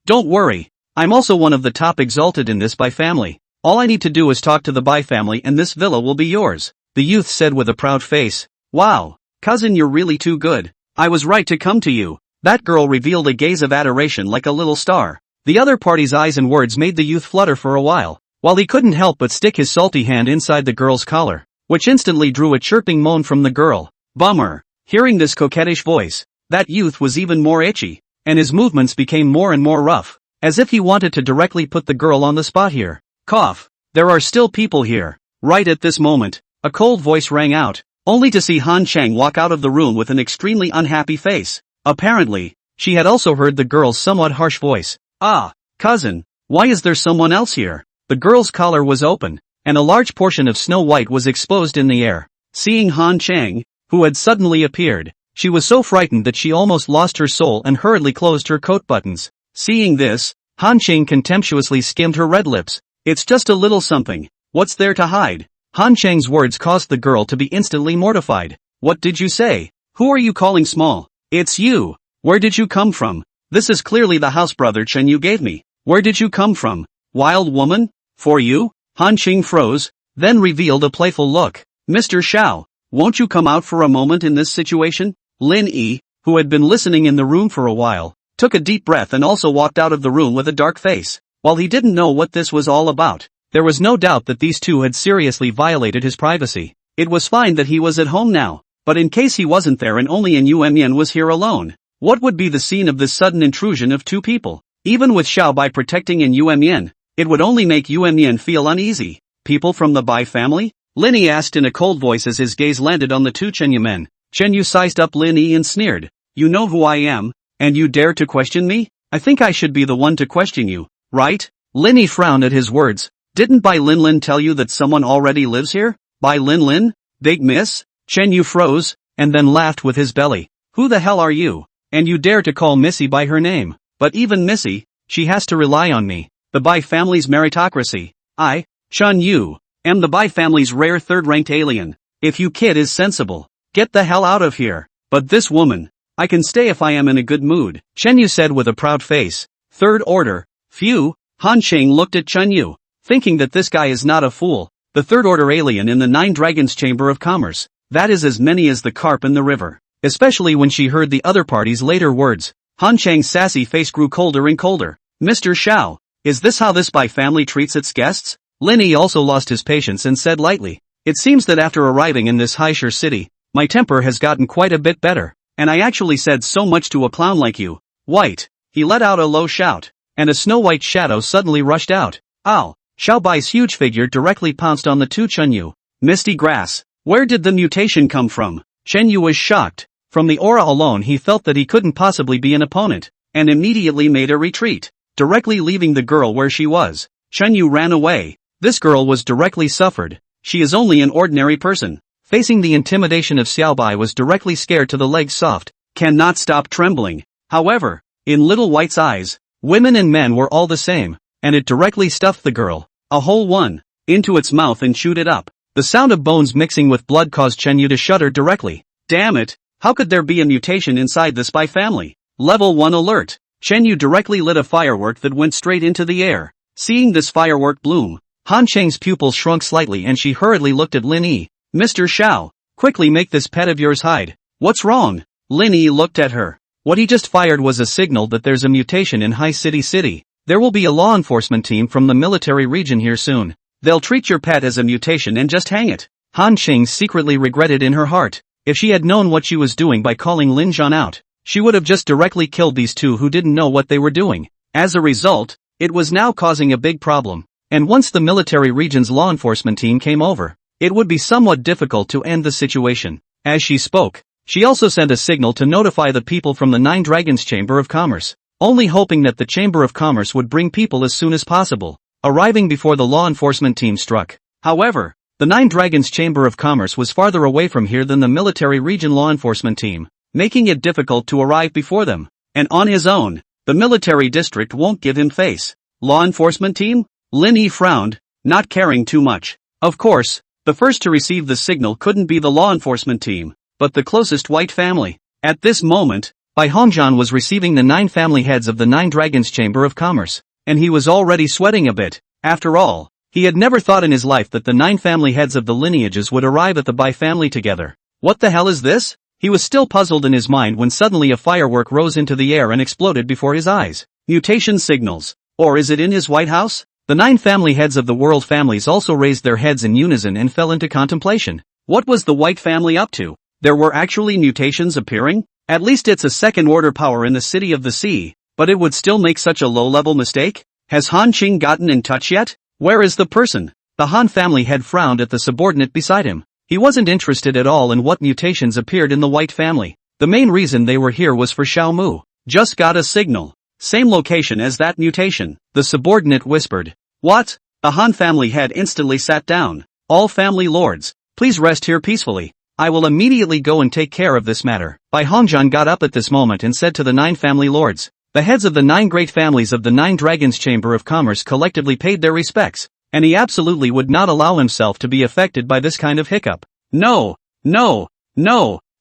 Don't worry. I'm also one of the top exalted in this Bai family. All I need to do is talk to the Bai family and this villa will be yours. The youth said with a proud face. Wow, cousin, you're really too good. I was right to come to you. That girl revealed a gaze of adoration like a little star. The other party's eyes and words made the youth flutter for a while he couldn't help but stick his salty hand inside the girl's collar, which instantly drew a chirping moan from the girl. Bummer. Hearing this coquettish voice, that youth was even more itchy, and his movements became more and more rough, as if he wanted to directly put the girl on the spot here. Cough. There are still people here. Right at this moment, a cold voice rang out, only to see Han Chang walk out of the room with an extremely unhappy face. Apparently, she had also heard the girl's somewhat harsh voice. Ah, cousin, why is there someone else here? The girl's collar was open, and a large portion of Snow White was exposed in the air. Seeing Han Chang, who had suddenly appeared, she was so frightened that she almost lost her soul and hurriedly closed her coat buttons. Seeing this, Han Chang contemptuously skimmed her red lips. It's just a little something. What's there to hide? Han Chang's words caused the girl to be instantly mortified. What did you say? Who are you calling small? It's you. Where did you come from? This is clearly the house brother Chen you gave me. Where did you come from? Wild woman? For you? Han Chang froze, then revealed a playful look. Mr. Xiao, won't you come out for a moment in this situation? Lin Yi, who had been listening in the room for a while, took a deep breath and also walked out of the room with a dark face. While he didn't know what this was all about, there was no doubt that these two had seriously violated his privacy. It was fine that he was at home now. But in case he wasn't there and only Yen was here alone, what would be the scene of this sudden intrusion of two people? Even with Zhao Bai protecting Yen, it would only make Yen feel uneasy. People from the Bai family? Lin Yi asked in a cold voice as his gaze landed on the two Chenyu men. Chenyu sized up Lin Yi and sneered. You know who I am, and you dare to question me? I think I should be the one to question you, right? Lin Yi frowned at his words. Didn't Bai Lin tell you that someone already lives here? Bai Lin? Big miss? Chenyu froze, and then laughed with his belly. Who the hell are you? And you dare to call Missy by her name? But even Missy, she has to rely on me. The Bai family's meritocracy. I, Chun Yu, am the Bai family's rare third-ranked alien. If you kid is sensible, get the hell out of here. But this woman, I can stay if I am in a good mood, Chenyu said with a proud face. Third order. Phew. Han Qing looked at Chenyu, thinking that this guy is not a fool. The third order alien in the Nine Dragons Chamber of Commerce. That is as many as the carp in the river. Especially when she heard the other party's later words. Han Chang's sassy face grew colder and colder. Mr. Zhao, is this how this Bai family treats its guests? Lin Yi also lost his patience and said lightly. It seems that after arriving in this high-shire city, my temper has gotten quite a bit better, and I actually said so much to a clown like you. White. He let out a low shout, and a snow-white shadow suddenly rushed out. Ow! Zhao Bai's huge figure directly pounced on the two Chenyu. Misty grass. Where did the mutation come from? Chenyu was shocked. From the aura alone he felt that he couldn't possibly be an opponent, and immediately made a retreat, directly leaving the girl where she was. Chenyu ran away. This girl was directly suffered. She is only an ordinary person. Facing the intimidation of Xiao Bai was directly scared to the legs soft, cannot stop trembling. However, in Little White's eyes, women and men were all the same, and it directly stuffed the girl, a whole one, into its mouth and chewed it up. The sound of bones mixing with blood caused Chenyu to shudder directly. Damn it, how could there be a mutation inside this Bai family? Level 1 alert. Chenyu directly lit a firework that went straight into the air. Seeing this firework bloom, Han Cheng's pupils shrunk slightly and she hurriedly looked at Lin Yi. Mr. Zhao, quickly make this pet of yours hide. What's wrong? Lin Yi looked at her. What he just fired was a signal that there's a mutation in High City. There will be a law enforcement team from the military region here soon. They'll treat your pet as a mutation and just hang it. Han Qing secretly regretted in her heart. If she had known what she was doing by calling Lin Zhan out, she would have just directly killed these two who didn't know what they were doing. As a result, it was now causing a big problem. And once the military region's law enforcement team came over, it would be somewhat difficult to end the situation. As she spoke, she also sent a signal to notify the people from the Nine Dragons Chamber of Commerce, only hoping that the Chamber of Commerce would bring people as soon as possible, arriving before the law enforcement team struck. However, the Nine Dragons Chamber of Commerce was farther away from here than the military region law enforcement team, making it difficult to arrive before them. And on his own, the military district won't give him face. Law enforcement team? Lin Yi frowned, not caring too much. Of course, the first to receive the signal couldn't be the law enforcement team, but the closest white family. At this moment, Bai Hongzhan was receiving the 9 family heads of the Nine Dragons Chamber of Commerce, and he was already sweating a bit. After all, he had never thought in his life that the 9 family heads of the lineages would arrive at the Bai family together. What the hell is this? He was still puzzled in his mind when suddenly a firework rose into the air and exploded before his eyes. Mutation signals. Or is it in his White House? The 9 family heads of the world families also raised their heads in unison and fell into contemplation. What was the White family up to? There were actually mutations appearing? At least it's a second-order power in the City of the Sea, but it would still make such a low-level mistake? Has Han Qing gotten in touch yet? Where is the person? The Han family head frowned at the subordinate beside him. He wasn't interested at all in what mutations appeared in the White family. The main reason they were here was for Xiao Mu. Just got a signal. Same location as that mutation, the subordinate whispered. What? The Han family head instantly sat down. All family lords, please rest here peacefully. I will immediately go and take care of this matter. Bai Hongzhan got up at this moment and said to the 9 family lords. The heads of the 9 great families of the Nine Dragons Chamber of Commerce collectively paid their respects, and he absolutely would not allow himself to be affected by this kind of hiccup. No,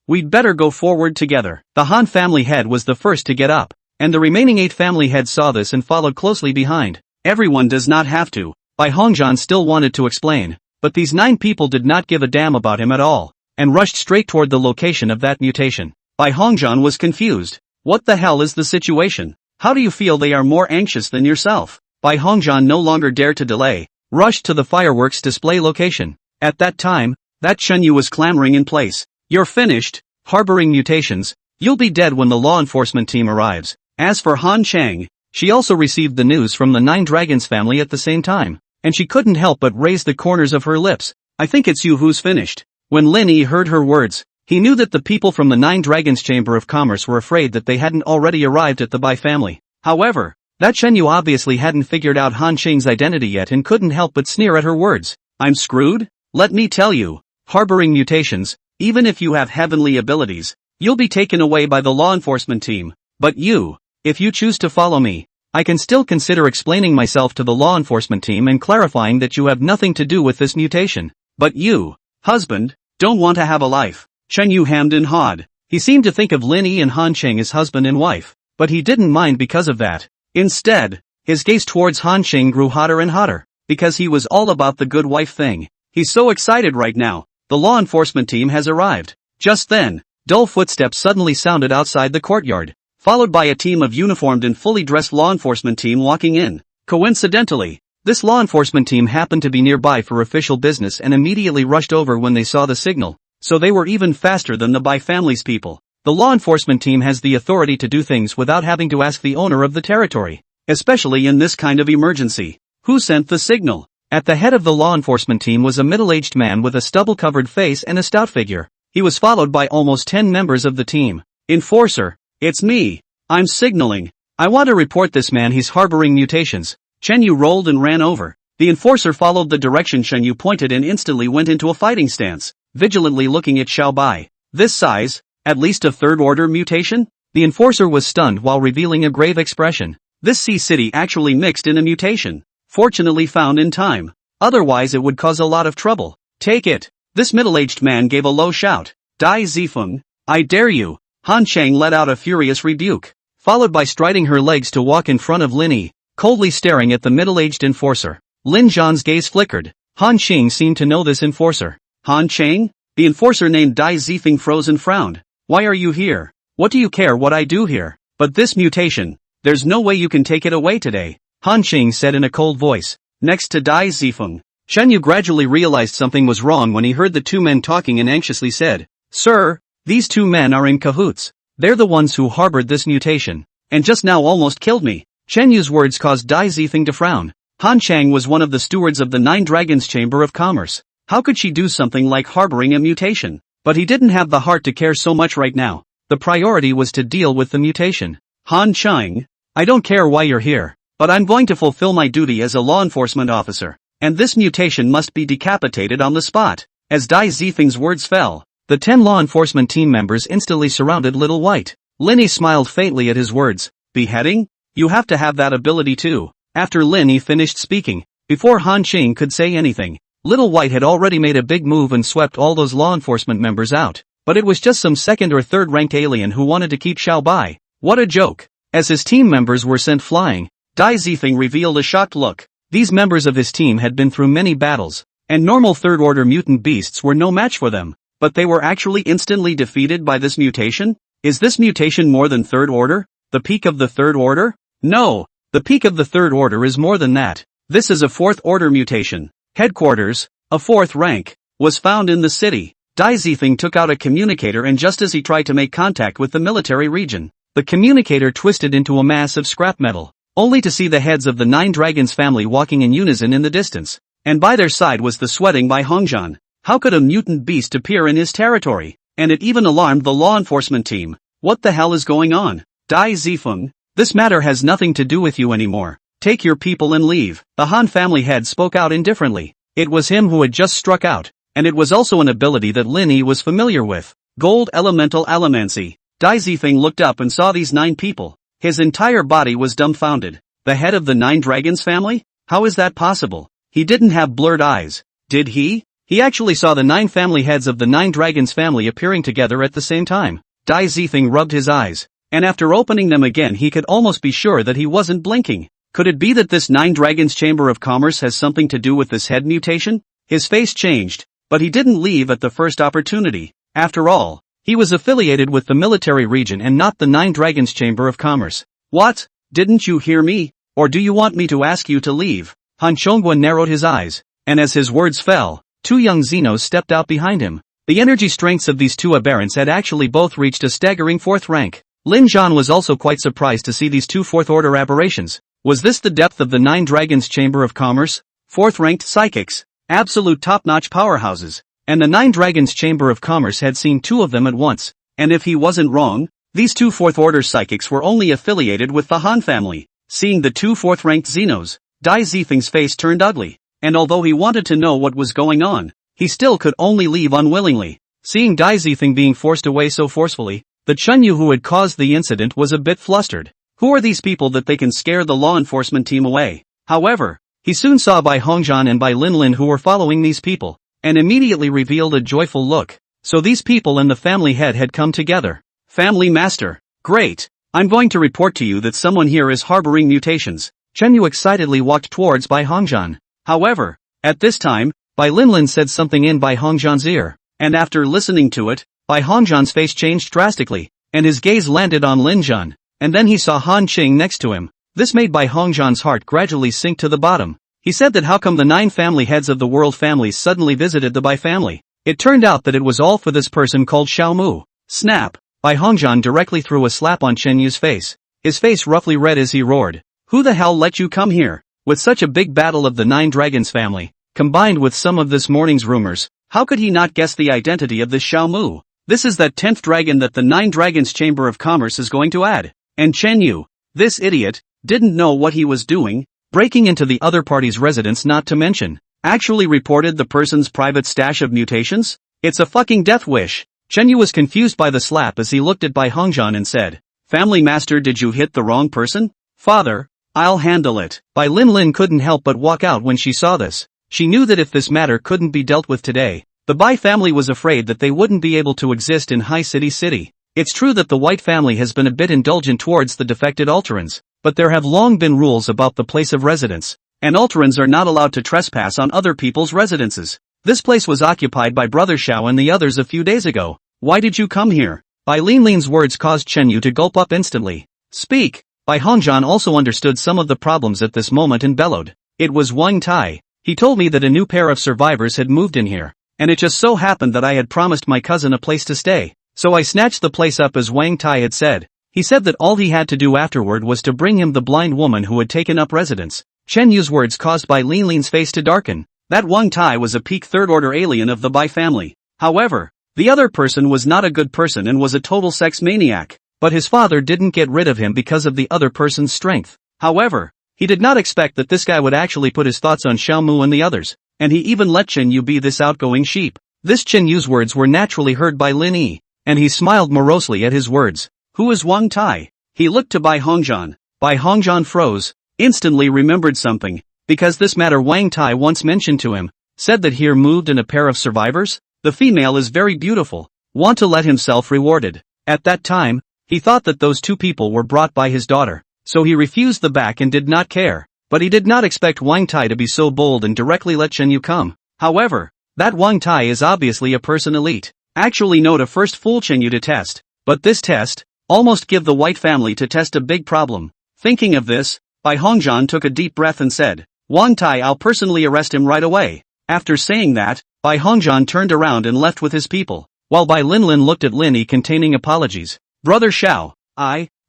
we'd better go forward together. The Han family head was the first to get up, and the remaining 8 family heads saw this and followed closely behind. Everyone does not have to. Bai Hongzhan still wanted to explain, but these 9 people did not give a damn about him at all, and rushed straight toward the location of that mutation. Bai Hongzhan was confused. What the hell is the situation? How do you feel they are more anxious than yourself? Bai Hongzhan no longer dared to delay, rushed to the fireworks display location. At that time, that Chenyu was clambering in place, You're finished, harboring mutations. You'll be dead when the law enforcement team arrives. As for Han Chang, she also received the news from the Nine Dragons family at the same time, and she couldn't help but raise the corners of her lips. I think it's you who's finished. When Lin Yi heard her words, he knew that the people from the Nine Dragons Chamber of Commerce were afraid that they hadn't already arrived at the Bai family. However, that Shen Yu obviously hadn't figured out Han Chang's identity yet and couldn't help but sneer at her words. I'm screwed? Let me tell you, harboring mutations, even if you have heavenly abilities, you'll be taken away by the law enforcement team. But you, if you choose to follow me, I can still consider explaining myself to the law enforcement team and clarifying that you have nothing to do with this mutation. But you, husband, don't want to have a life. Shen Yu hemmed and hawed. He seemed to think of Lin Yi and Han Chang as husband and wife, but he didn't mind because of that. Instead, his gaze towards Han Chang grew hotter and hotter, because he was all about the good wife thing. He's so excited right now. The law enforcement team has arrived. Just then, dull footsteps suddenly sounded outside the courtyard, followed by a team of uniformed and fully dressed law enforcement team walking in. Coincidentally, this law enforcement team happened to be nearby for official business and immediately rushed over when they saw the signal, so they were even faster than the Bai family's people. The law enforcement team has the authority to do things without having to ask the owner of the territory, especially in this kind of emergency. Who sent the signal? At the head of the law enforcement team was a middle-aged man with a stubble-covered face and a stout figure. He was followed by almost 10 members of the team. Enforcer, it's me. I'm signaling. I want to report this man. He's harboring mutations. Shen Yu rolled and ran over. The enforcer followed the direction Shen Yu pointed and instantly went into a fighting stance, vigilantly looking at Xiao Bai. This size, at least a third-order mutation? The enforcer was stunned while revealing a grave expression. This sea city actually mixed in a mutation. Fortunately found in time. Otherwise it would cause a lot of trouble. Take it. This middle-aged man gave a low shout. Dai Zifeng, I dare you. Han Chang let out a furious rebuke, followed by striding her legs to walk in front of Lin Yi, coldly staring at the middle-aged enforcer. Lin Zhan's gaze flickered. Han Chang seemed to know this enforcer. Han Chang? The enforcer named Dai Zifeng froze and frowned. Why are you here? What do you care what I do here? But this mutation, there's no way you can take it away today, Han Chang said in a cold voice. Next to Dai Zifeng, Shen Yu gradually realized something was wrong when he heard the two men talking and anxiously said, Sir, these two men are in cahoots. They're the ones who harbored this mutation, and just now almost killed me. Shen Yu's words caused Dai Zifeng to frown. Han Chang was one of the stewards of the Nine Dragons Chamber of Commerce. How could she do something like harboring a mutation? But he didn't have the heart to care so much right now. The priority was to deal with the mutation. Han Chang, I don't care why you're here, but I'm going to fulfill my duty as a law enforcement officer, and this mutation must be decapitated on the spot. As Dai Zifeng's words fell, the 10 law enforcement team members instantly surrounded Little White. Lin Yi smiled faintly at his words. Beheading? You have to have that ability too. After Lin Yi finished speaking, before Han Chang could say anything, Little White had already made a big move and swept all those law enforcement members out. But it was just some second or third ranked alien who wanted to keep Xiao Bai. What a joke. As his team members were sent flying, Dai Zifeng revealed a shocked look. These members of his team had been through many battles, and normal third-order mutant beasts were no match for them. But they were actually instantly defeated by this mutation? Is this mutation more than third order? The peak of the third order? No, the peak of the third order is more than that. This is a fourth order mutation. Headquarters, a fourth rank, was found in the city. Dai Zifeng took out a communicator, and just as he tried to make contact with the military region, the communicator twisted into a mass of scrap metal, only to see the heads of the Nine Dragons family walking in unison in the distance. And by their side was the sweating Bai Hongzhan. How could a mutant beast appear in his territory? And it even alarmed the law enforcement team. What the hell is going on? Dai Zifeng, this matter has nothing to do with you anymore. Take your people and leave. The Han family head spoke out indifferently. It was him who had just struck out, and it was also an ability that Lin Yi was familiar with. Gold Elemental Allomancy. Dai Zifeng looked up and saw these 9 people. His entire body was dumbfounded. The head of the Nine Dragons family? How is that possible? He didn't have blurred eyes, did he? He actually saw the 9 family heads of the Nine Dragons family appearing together at the same time. Dai Zifeng rubbed his eyes, and after opening them again he could almost be sure that he wasn't blinking. Could it be that this Nine Dragons Chamber of Commerce has something to do with this head mutation? His face changed, but he didn't leave at the first opportunity. After all, he was affiliated with the military region and not the Nine Dragons Chamber of Commerce. What? Didn't you hear me? Or do you want me to ask you to leave? Han Chongguan narrowed his eyes, and as his words fell, 2 young Xenos stepped out behind him. The energy strengths of these two aberrants had actually both reached a staggering 4th rank. Lin Zhan was also quite surprised to see these two 4th-order aberrations. Was this the depth of the 9 Dragons Chamber of Commerce? 4th-ranked psychics, absolute top-notch powerhouses, and the 9 Dragons Chamber of Commerce had seen 2 of them at once, and if he wasn't wrong, these 2 4th-order psychics were only affiliated with the Han family. Seeing the 2 4th-ranked Xenos, Dai Zifeng's face turned ugly, and although he wanted to know what was going on, he still could only leave unwillingly. Seeing Dai Zifeng being forced away so forcefully, the Chunyu who had caused the incident was a bit flustered. Who are these people that they can scare the law enforcement team away? However, he soon saw Bai Hongzhan and Bai Linlin who were following these people, and immediately revealed a joyful look. So these people and the family head had come together. Family master. Great. I'm going to report to you that someone here is harboring mutations. Chunyu excitedly walked towards Bai Hongzhan. However, at this time, Bai Linlin said something in Bai Hongzhan's ear, and after listening to it, Bai Hongzhan's face changed drastically, and his gaze landed on Lin Zhan, and then he saw Han Qing next to him. This made Bai Hongzhan's heart gradually sink to the bottom. He said that how come the 9 family heads of the world families suddenly visited the Bai family? It turned out that it was all for this person called Xiao Mu. Snap! Bai Hongzhan directly threw a slap on Chen Yu's face. His face roughly red as he roared. Who the hell let you come here? With such a big battle of the 9 dragons family, combined with some of this morning's rumors, how could he not guess the identity of this Xiao Mu? This is that 10th dragon that the 9 dragons Chamber of Commerce is going to add. And Chen Yu, this idiot, didn't know what he was doing, breaking into the other party's residence, not to mention, actually reported the person's private stash of mutations? It's a fucking death wish. Chen Yu was confused by the slap as he looked at Bai Hongzhan and said, Family master, did you hit the wrong person? Father, I'll handle it. Bai Linlin couldn't help but walk out when she saw this. She knew that if this matter couldn't be dealt with today, the Bai family was afraid that they wouldn't be able to exist in High City. It's true that the White family has been a bit indulgent towards the defected Alterans, but there have long been rules about the place of residence, and Alterans are not allowed to trespass on other people's residences. This place was occupied by Brother Zhao and the others a few days ago. Why did you come here? Bai Linlin's words caused Chen Yu to gulp up instantly. Speak! Bai Hongzhan also understood some of the problems at this moment and bellowed. It was Wang Tai. He told me that a new pair of survivors had moved in here, and it just so happened that I had promised my cousin a place to stay, so I snatched the place up as Wang Tai had said. He said that all he had to do afterward was to bring him the blind woman who had taken up residence. Chen Yu's words caused Bai Linlin's face to darken. That Wang Tai was a peak 3rd-order alien of the Bai family. However, the other person was not a good person and was a total sex maniac, but his father didn't get rid of him because of the other person's strength. However, he did not expect that this guy would actually put his thoughts on Xiao Mu and the others, and he even let Chen Yu be this outgoing sheep. This Chen Yu's words were naturally heard by Lin Yi, and he smiled morosely at his words. Who is Wang Tai? He looked to Bai Hongzhan. Bai Hongzhan froze, instantly remembered something, because this matter Wang Tai once mentioned to him, said that here moved in a pair of survivors? The female is very beautiful, want to let himself rewarded. At that time, he thought that those 2 people were brought by his daughter, so he refused the back and did not care, but he did not expect Wang Tai to be so bold and directly let Chen Yu come. However, that Wang Tai is obviously a person elite. Actually no to first fool Chen Yu to test, but this test, almost give the White family to test a big problem. Thinking of this, Bai Hongzhan took a deep breath and said, Wang Tai, I'll personally arrest him right away. After saying that, Bai Hongzhan turned around and left with his people, while Bai Linlin looked at Lin Yi containing apologies. Brother Zhao,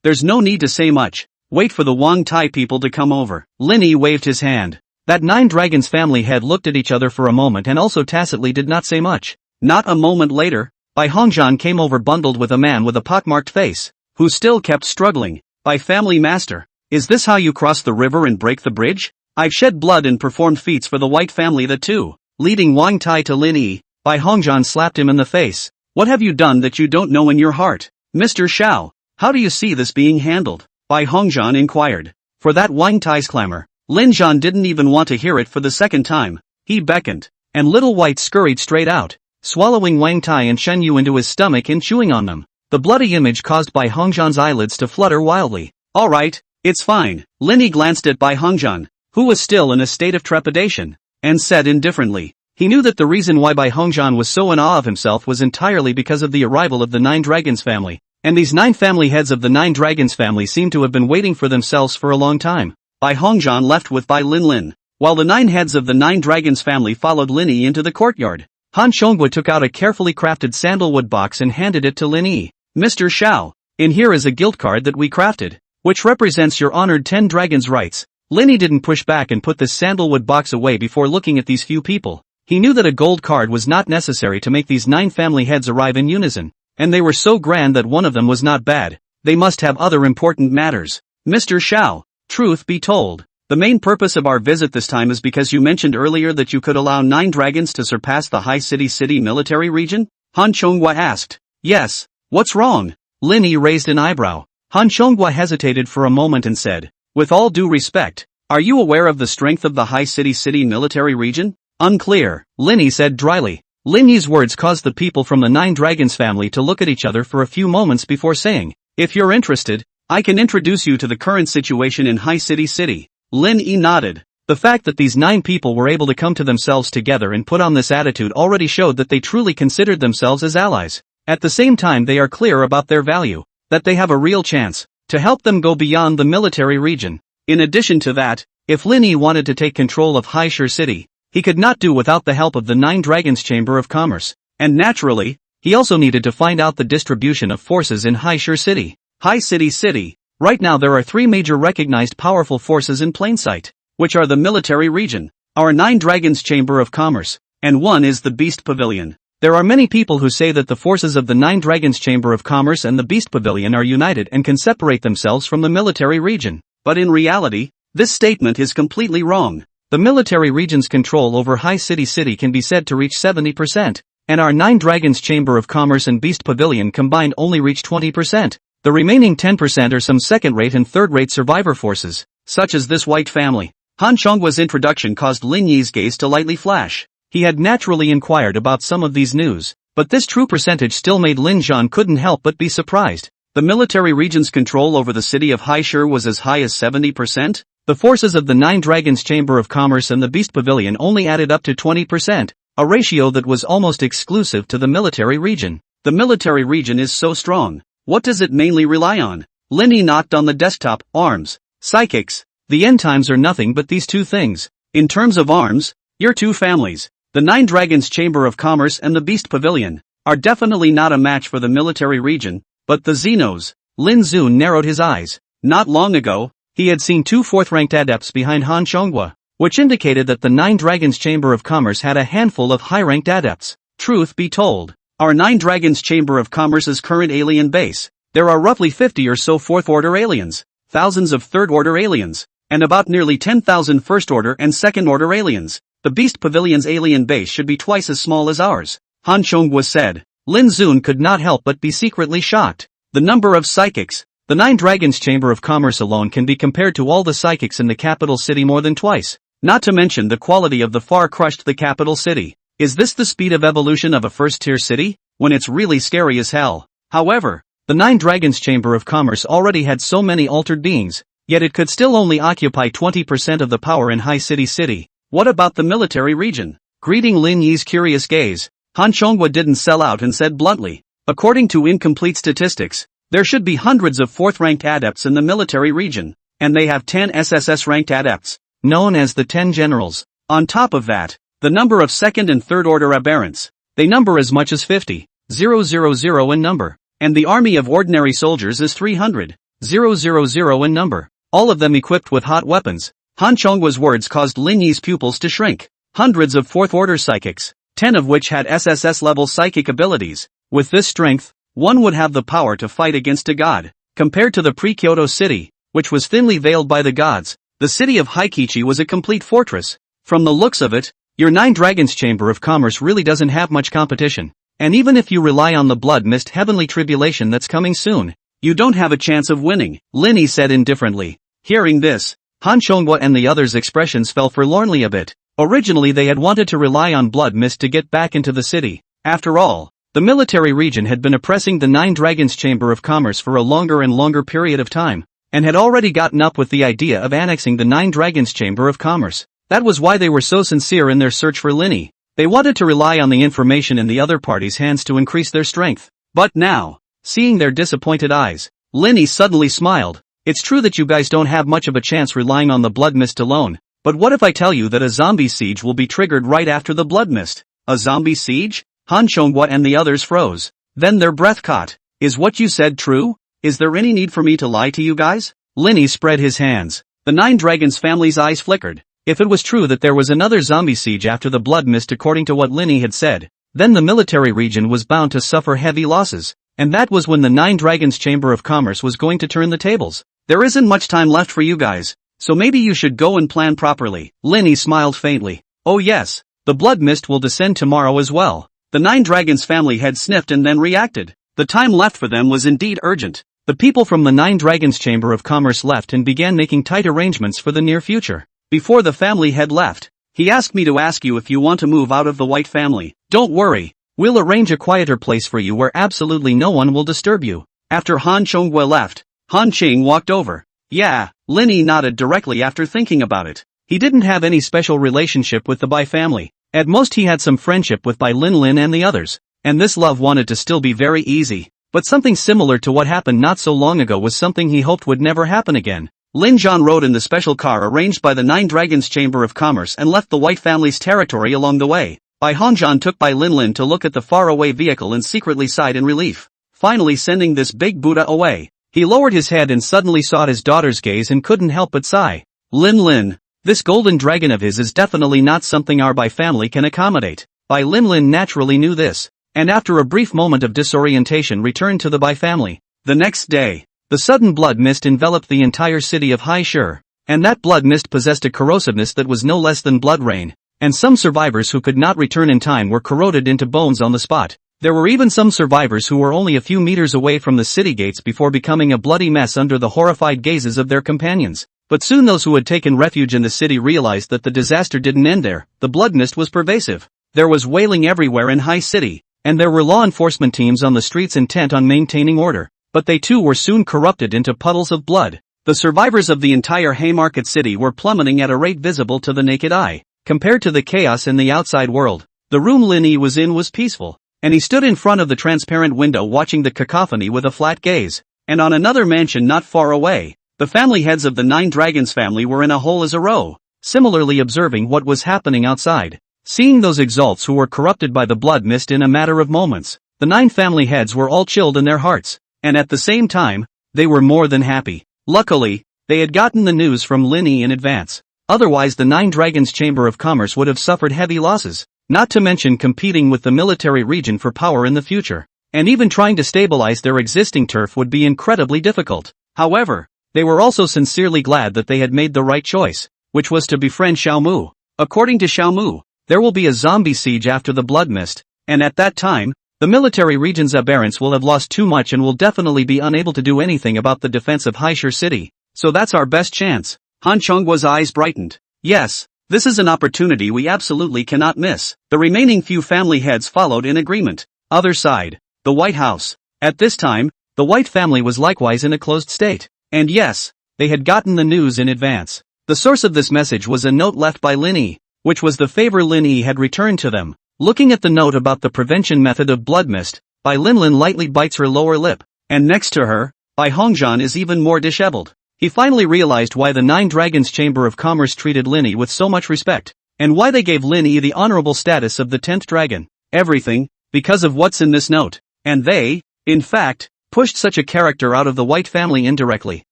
there's no need to say much. Wait for the Wang Tai people to come over. Lin Yi waved his hand. That 9 dragons family head looked at each other for a moment and also tacitly did not say much. Not a moment later, Bai Hongzhan came over bundled with a man with a pockmarked face, who still kept struggling. Bai family master, is this how you cross the river and break the bridge? I've shed blood and performed feats for the White family that too. Leading Wang Tai to Lin Yi, Bai Hongzhan slapped him in the face. What have you done that you don't know in your heart? Mr. Zhao, how do you see this being handled? Bai Hongzhan inquired. For that Wang Tai's clamor, Lin Zhan didn't even want to hear it for the second time. He beckoned, and Little White scurried straight out, swallowing Wang Tai and Chen Yu into his stomach and chewing on them. The bloody image caused Bai Hongzhan's eyelids to flutter wildly. Alright, it's fine. Lin Yi glanced at Bai Hongzhan, who was still in a state of trepidation, and said indifferently. He knew that the reason why Bai Hongzhan was so in awe of himself was entirely because of the arrival of the 9 dragons family, and these 9 family heads of the 9 dragons family seemed to have been waiting for themselves for a long time. Bai Hongzhan left with Bai Linlin, while the 9 heads of the 9 dragons family followed Lin Yi into the courtyard. Han Xiongwa took out a carefully crafted sandalwood box and handed it to Lin Yi. Mr. Zhao, in here is a guild card that we crafted, which represents your honored 10 dragons' rights. Lin Yi didn't push back and put this sandalwood box away before looking at these few people. He knew that a gold card was not necessary to make these 9 family heads arrive in unison, and they were so grand that one of them was not bad. They must have other important matters. Mr. Zhao, truth be told, the main purpose of our visit this time is because you mentioned earlier that you could allow 9 dragons to surpass the High City military region? Han Xiongwa asked. Yes, what's wrong? Lin Yi raised an eyebrow. Han Xiongwa hesitated for a moment and said, with all due respect, are you aware of the strength of the High City military region? Unclear, Lin Yi said dryly. Lin Yi's words caused the people from the 9 dragons family to look at each other for a few moments before saying, if you're interested, I can introduce you to the current situation in High City. Lin Yi nodded. The fact that these 9 people were able to come to themselves together and put on this attitude already showed that they truly considered themselves as allies. At the same time they are clear about their value, that they have a real chance to help them go beyond the military region. In addition to that, if Lin Yi wanted to take control of High City, he could not do without the help of the 9 Dragons Chamber of Commerce, and naturally, he also needed to find out the distribution of forces in High City. High City. Right now there are 3 major recognized powerful forces in plain sight, which are the military region, our 9 Dragons Chamber of Commerce, and one is the Beast Pavilion. There are many people who say that the forces of the 9 Dragons Chamber of Commerce and the Beast Pavilion are united and can separate themselves from the military region. But in reality, this statement is completely wrong. The military region's control over High City can be said to reach 70%, and our 9 Dragons Chamber of Commerce and Beast Pavilion combined only reach 20%. The remaining 10% are some second-rate and third-rate survivor forces, such as this white family. Han Xiongwa's introduction caused Lin Yi's gaze to lightly flash. He had naturally inquired about some of these news, but this true percentage still made Lin Zhan couldn't help but be surprised. The military region's control over the city of Haishur was as high as 70%. The forces of the 9 Dragons Chamber of Commerce and the Beast Pavilion only added up to 20%, a ratio that was almost exclusive to the military region. The military region is so strong. What does it mainly rely on? Lin Yi knocked on the desktop. Arms. Psychics. The end times are nothing but these 2 things. In terms of arms, your 2 families, the 9 Dragons Chamber of Commerce and the Beast Pavilion, are definitely not a match for the military region, but the Xenos. Lin Zun narrowed his eyes. Not long ago, he had seen 2 4th-ranked adepts behind Han Xiongwa, which indicated that the 9 Dragons Chamber of Commerce had a handful of high-ranked adepts. Truth be told, our 9 Dragons Chamber of Commerce's current alien base, there are roughly 50 or so 4th-order aliens, thousands of 3rd-order aliens, and about nearly 10,000 1st-order and 2nd-order aliens. The Beast Pavilion's alien base should be twice as small as ours, Han Xiongwa said. Lin Zun could not help but be secretly shocked. The number of psychics. The 9 Dragons Chamber of Commerce alone can be compared to all the psychics in the capital city more than twice. Not to mention the quality of the far crushed the capital city. Is this the speed of evolution of a first-tier city? When it's really scary as hell. However, the 9 Dragons Chamber of Commerce already had so many altered beings, yet it could still only occupy 20% of the power in High City. What about the military region? Greeting Lin Yi's curious gaze, Han Xiongwa didn't sell out and said bluntly, according to incomplete statistics, there should be hundreds of 4th-ranked adepts in the military region, and they have 10 SSS-ranked adepts, known as the 10 generals. On top of that, the number of 2nd and 3rd-order aberrants, they number as much as 50,000 in number, and the army of ordinary soldiers is 300,000 in number, all of them equipped with hot weapons. Han Xiongwa's words caused Lin Yi's pupils to shrink. Hundreds of 4th-order psychics, 10 of which had SSS-level psychic abilities. With this strength, one would have the power to fight against a god. Compared to the pre-Kyoto city, which was thinly veiled by the gods, the city of Haikichi was a complete fortress. From the looks of it, your 9 Dragons Chamber of Commerce really doesn't have much competition. And even if you rely on the blood mist heavenly tribulation that's coming soon, you don't have a chance of winning, Lin Yi said indifferently. Hearing this, Han Xiongwa and the others' expressions fell forlornly a bit. Originally they had wanted to rely on blood mist to get back into the city. After all, the military region had been oppressing the 9 Dragons Chamber of Commerce for a longer and longer period of time, and had already gotten up with the idea of annexing the 9 Dragons Chamber of Commerce. That was why they were so sincere in their search for Lin Yi. They wanted to rely on the information in the other party's hands to increase their strength. But now, seeing their disappointed eyes, Lin Yi suddenly smiled. It's true that you guys don't have much of a chance relying on the blood mist alone, but what if I tell you that a zombie siege will be triggered right after the blood mist? A zombie siege? Han Chonghua and the others froze. Then their breath caught. Is what you said true? Is there any need for me to lie to you guys? Linny spread his hands. The Nine Dragons family's eyes flickered. If it was true that there was another zombie siege after the blood mist according to what Linny had said, then the military region was bound to suffer heavy losses. And that was when the Nine Dragons Chamber of Commerce was going to turn the tables. There isn't much time left for you guys, so maybe you should go and plan properly. Linny smiled faintly. Oh yes, the blood mist will descend tomorrow as well. The Nine Dragons family had sniffed and then reacted. The time left for them was indeed urgent. The people from the Nine Dragons Chamber of Commerce left and began making tight arrangements for the near future. Before the family had left, he asked me to ask you if you want to move out of the White family. Don't worry, we'll arrange a quieter place for you where absolutely no one will disturb you. After Han Chonghua left, Han Qing walked over. Yeah, Linny nodded directly after thinking about it. He didn't have any special relationship with the Bai family. At most he had some friendship with Bai Linlin and the others, and this love wanted to still be very easy. But something similar to what happened not so long ago was something he hoped would never happen again. Lin Zhan rode in the special car arranged by the Nine Dragons Chamber of Commerce and left the White family's territory along the way. Bai Hongzhan took Bai Linlin to look at the faraway vehicle and secretly sighed in relief. Finally sending this big Buddha away. He lowered his head and suddenly sought his daughter's gaze and couldn't help but sigh. Linlin, this golden dragon of his is definitely not something our Bai family can accommodate. Bai Linlin naturally knew this, and after a brief moment of disorientation returned to the Bai family. The next day, the sudden blood mist enveloped the entire city of Haishur, and that blood mist possessed a corrosiveness that was no less than blood rain, and some survivors who could not return in time were corroded into bones on the spot. There were even some survivors who were only a few meters away from the city gates before becoming a bloody mess under the horrified gazes of their companions. But soon those who had taken refuge in the city realized that the disaster didn't end there. The blood mist was pervasive. There was wailing everywhere in Hai City, and there were law enforcement teams on the streets intent on maintaining order. But they too were soon corrupted into puddles of blood. The survivors of the entire Haymarket city were plummeting at a rate visible to the naked eye. Compared to the chaos in the outside world, the room Linny was in was peaceful, and he stood in front of the transparent window watching the cacophony with a flat gaze. And on another mansion not far away, the family heads of the Nine Dragons family were in a hole as a row, similarly observing what was happening outside. Seeing those exalts who were corrupted by the blood mist in a matter of moments, the 9 family heads were all chilled in their hearts, and at the same time, they were more than happy. Luckily, they had gotten the news from Linny in advance. Otherwise the Nine Dragons Chamber of Commerce would have suffered heavy losses, not to mention competing with the military region for power in the future. And even trying to stabilize their existing turf would be incredibly difficult. However, they were also sincerely glad that they had made the right choice, which was to befriend Xiaomu. According to Xiaomu, there will be a zombie siege after the blood mist, and at that time, the military region's aberrants will have lost too much and will definitely be unable to do anything about the defense of Haishur City. So that's our best chance. Han Chonghua's eyes brightened. Yes, this is an opportunity we absolutely cannot miss. The remaining few family heads followed in agreement. Other side, the White House. At this time, the White family was likewise in a closed state. And yes, they had gotten the news in advance. The source of this message was a note left by Linny, which was the favor Linny had returned to them. Looking at the note about the prevention method of blood mist, Bai Linlin lightly bites her lower lip, and next to her, Bai Hongzhan is even more disheveled. He finally realized why the Nine Dragons Chamber of Commerce treated Linny with so much respect, and why they gave Linny the honorable status of the 10th dragon. Everything, because of what's in this note. And they, in fact, pushed such a character out of the White family indirectly.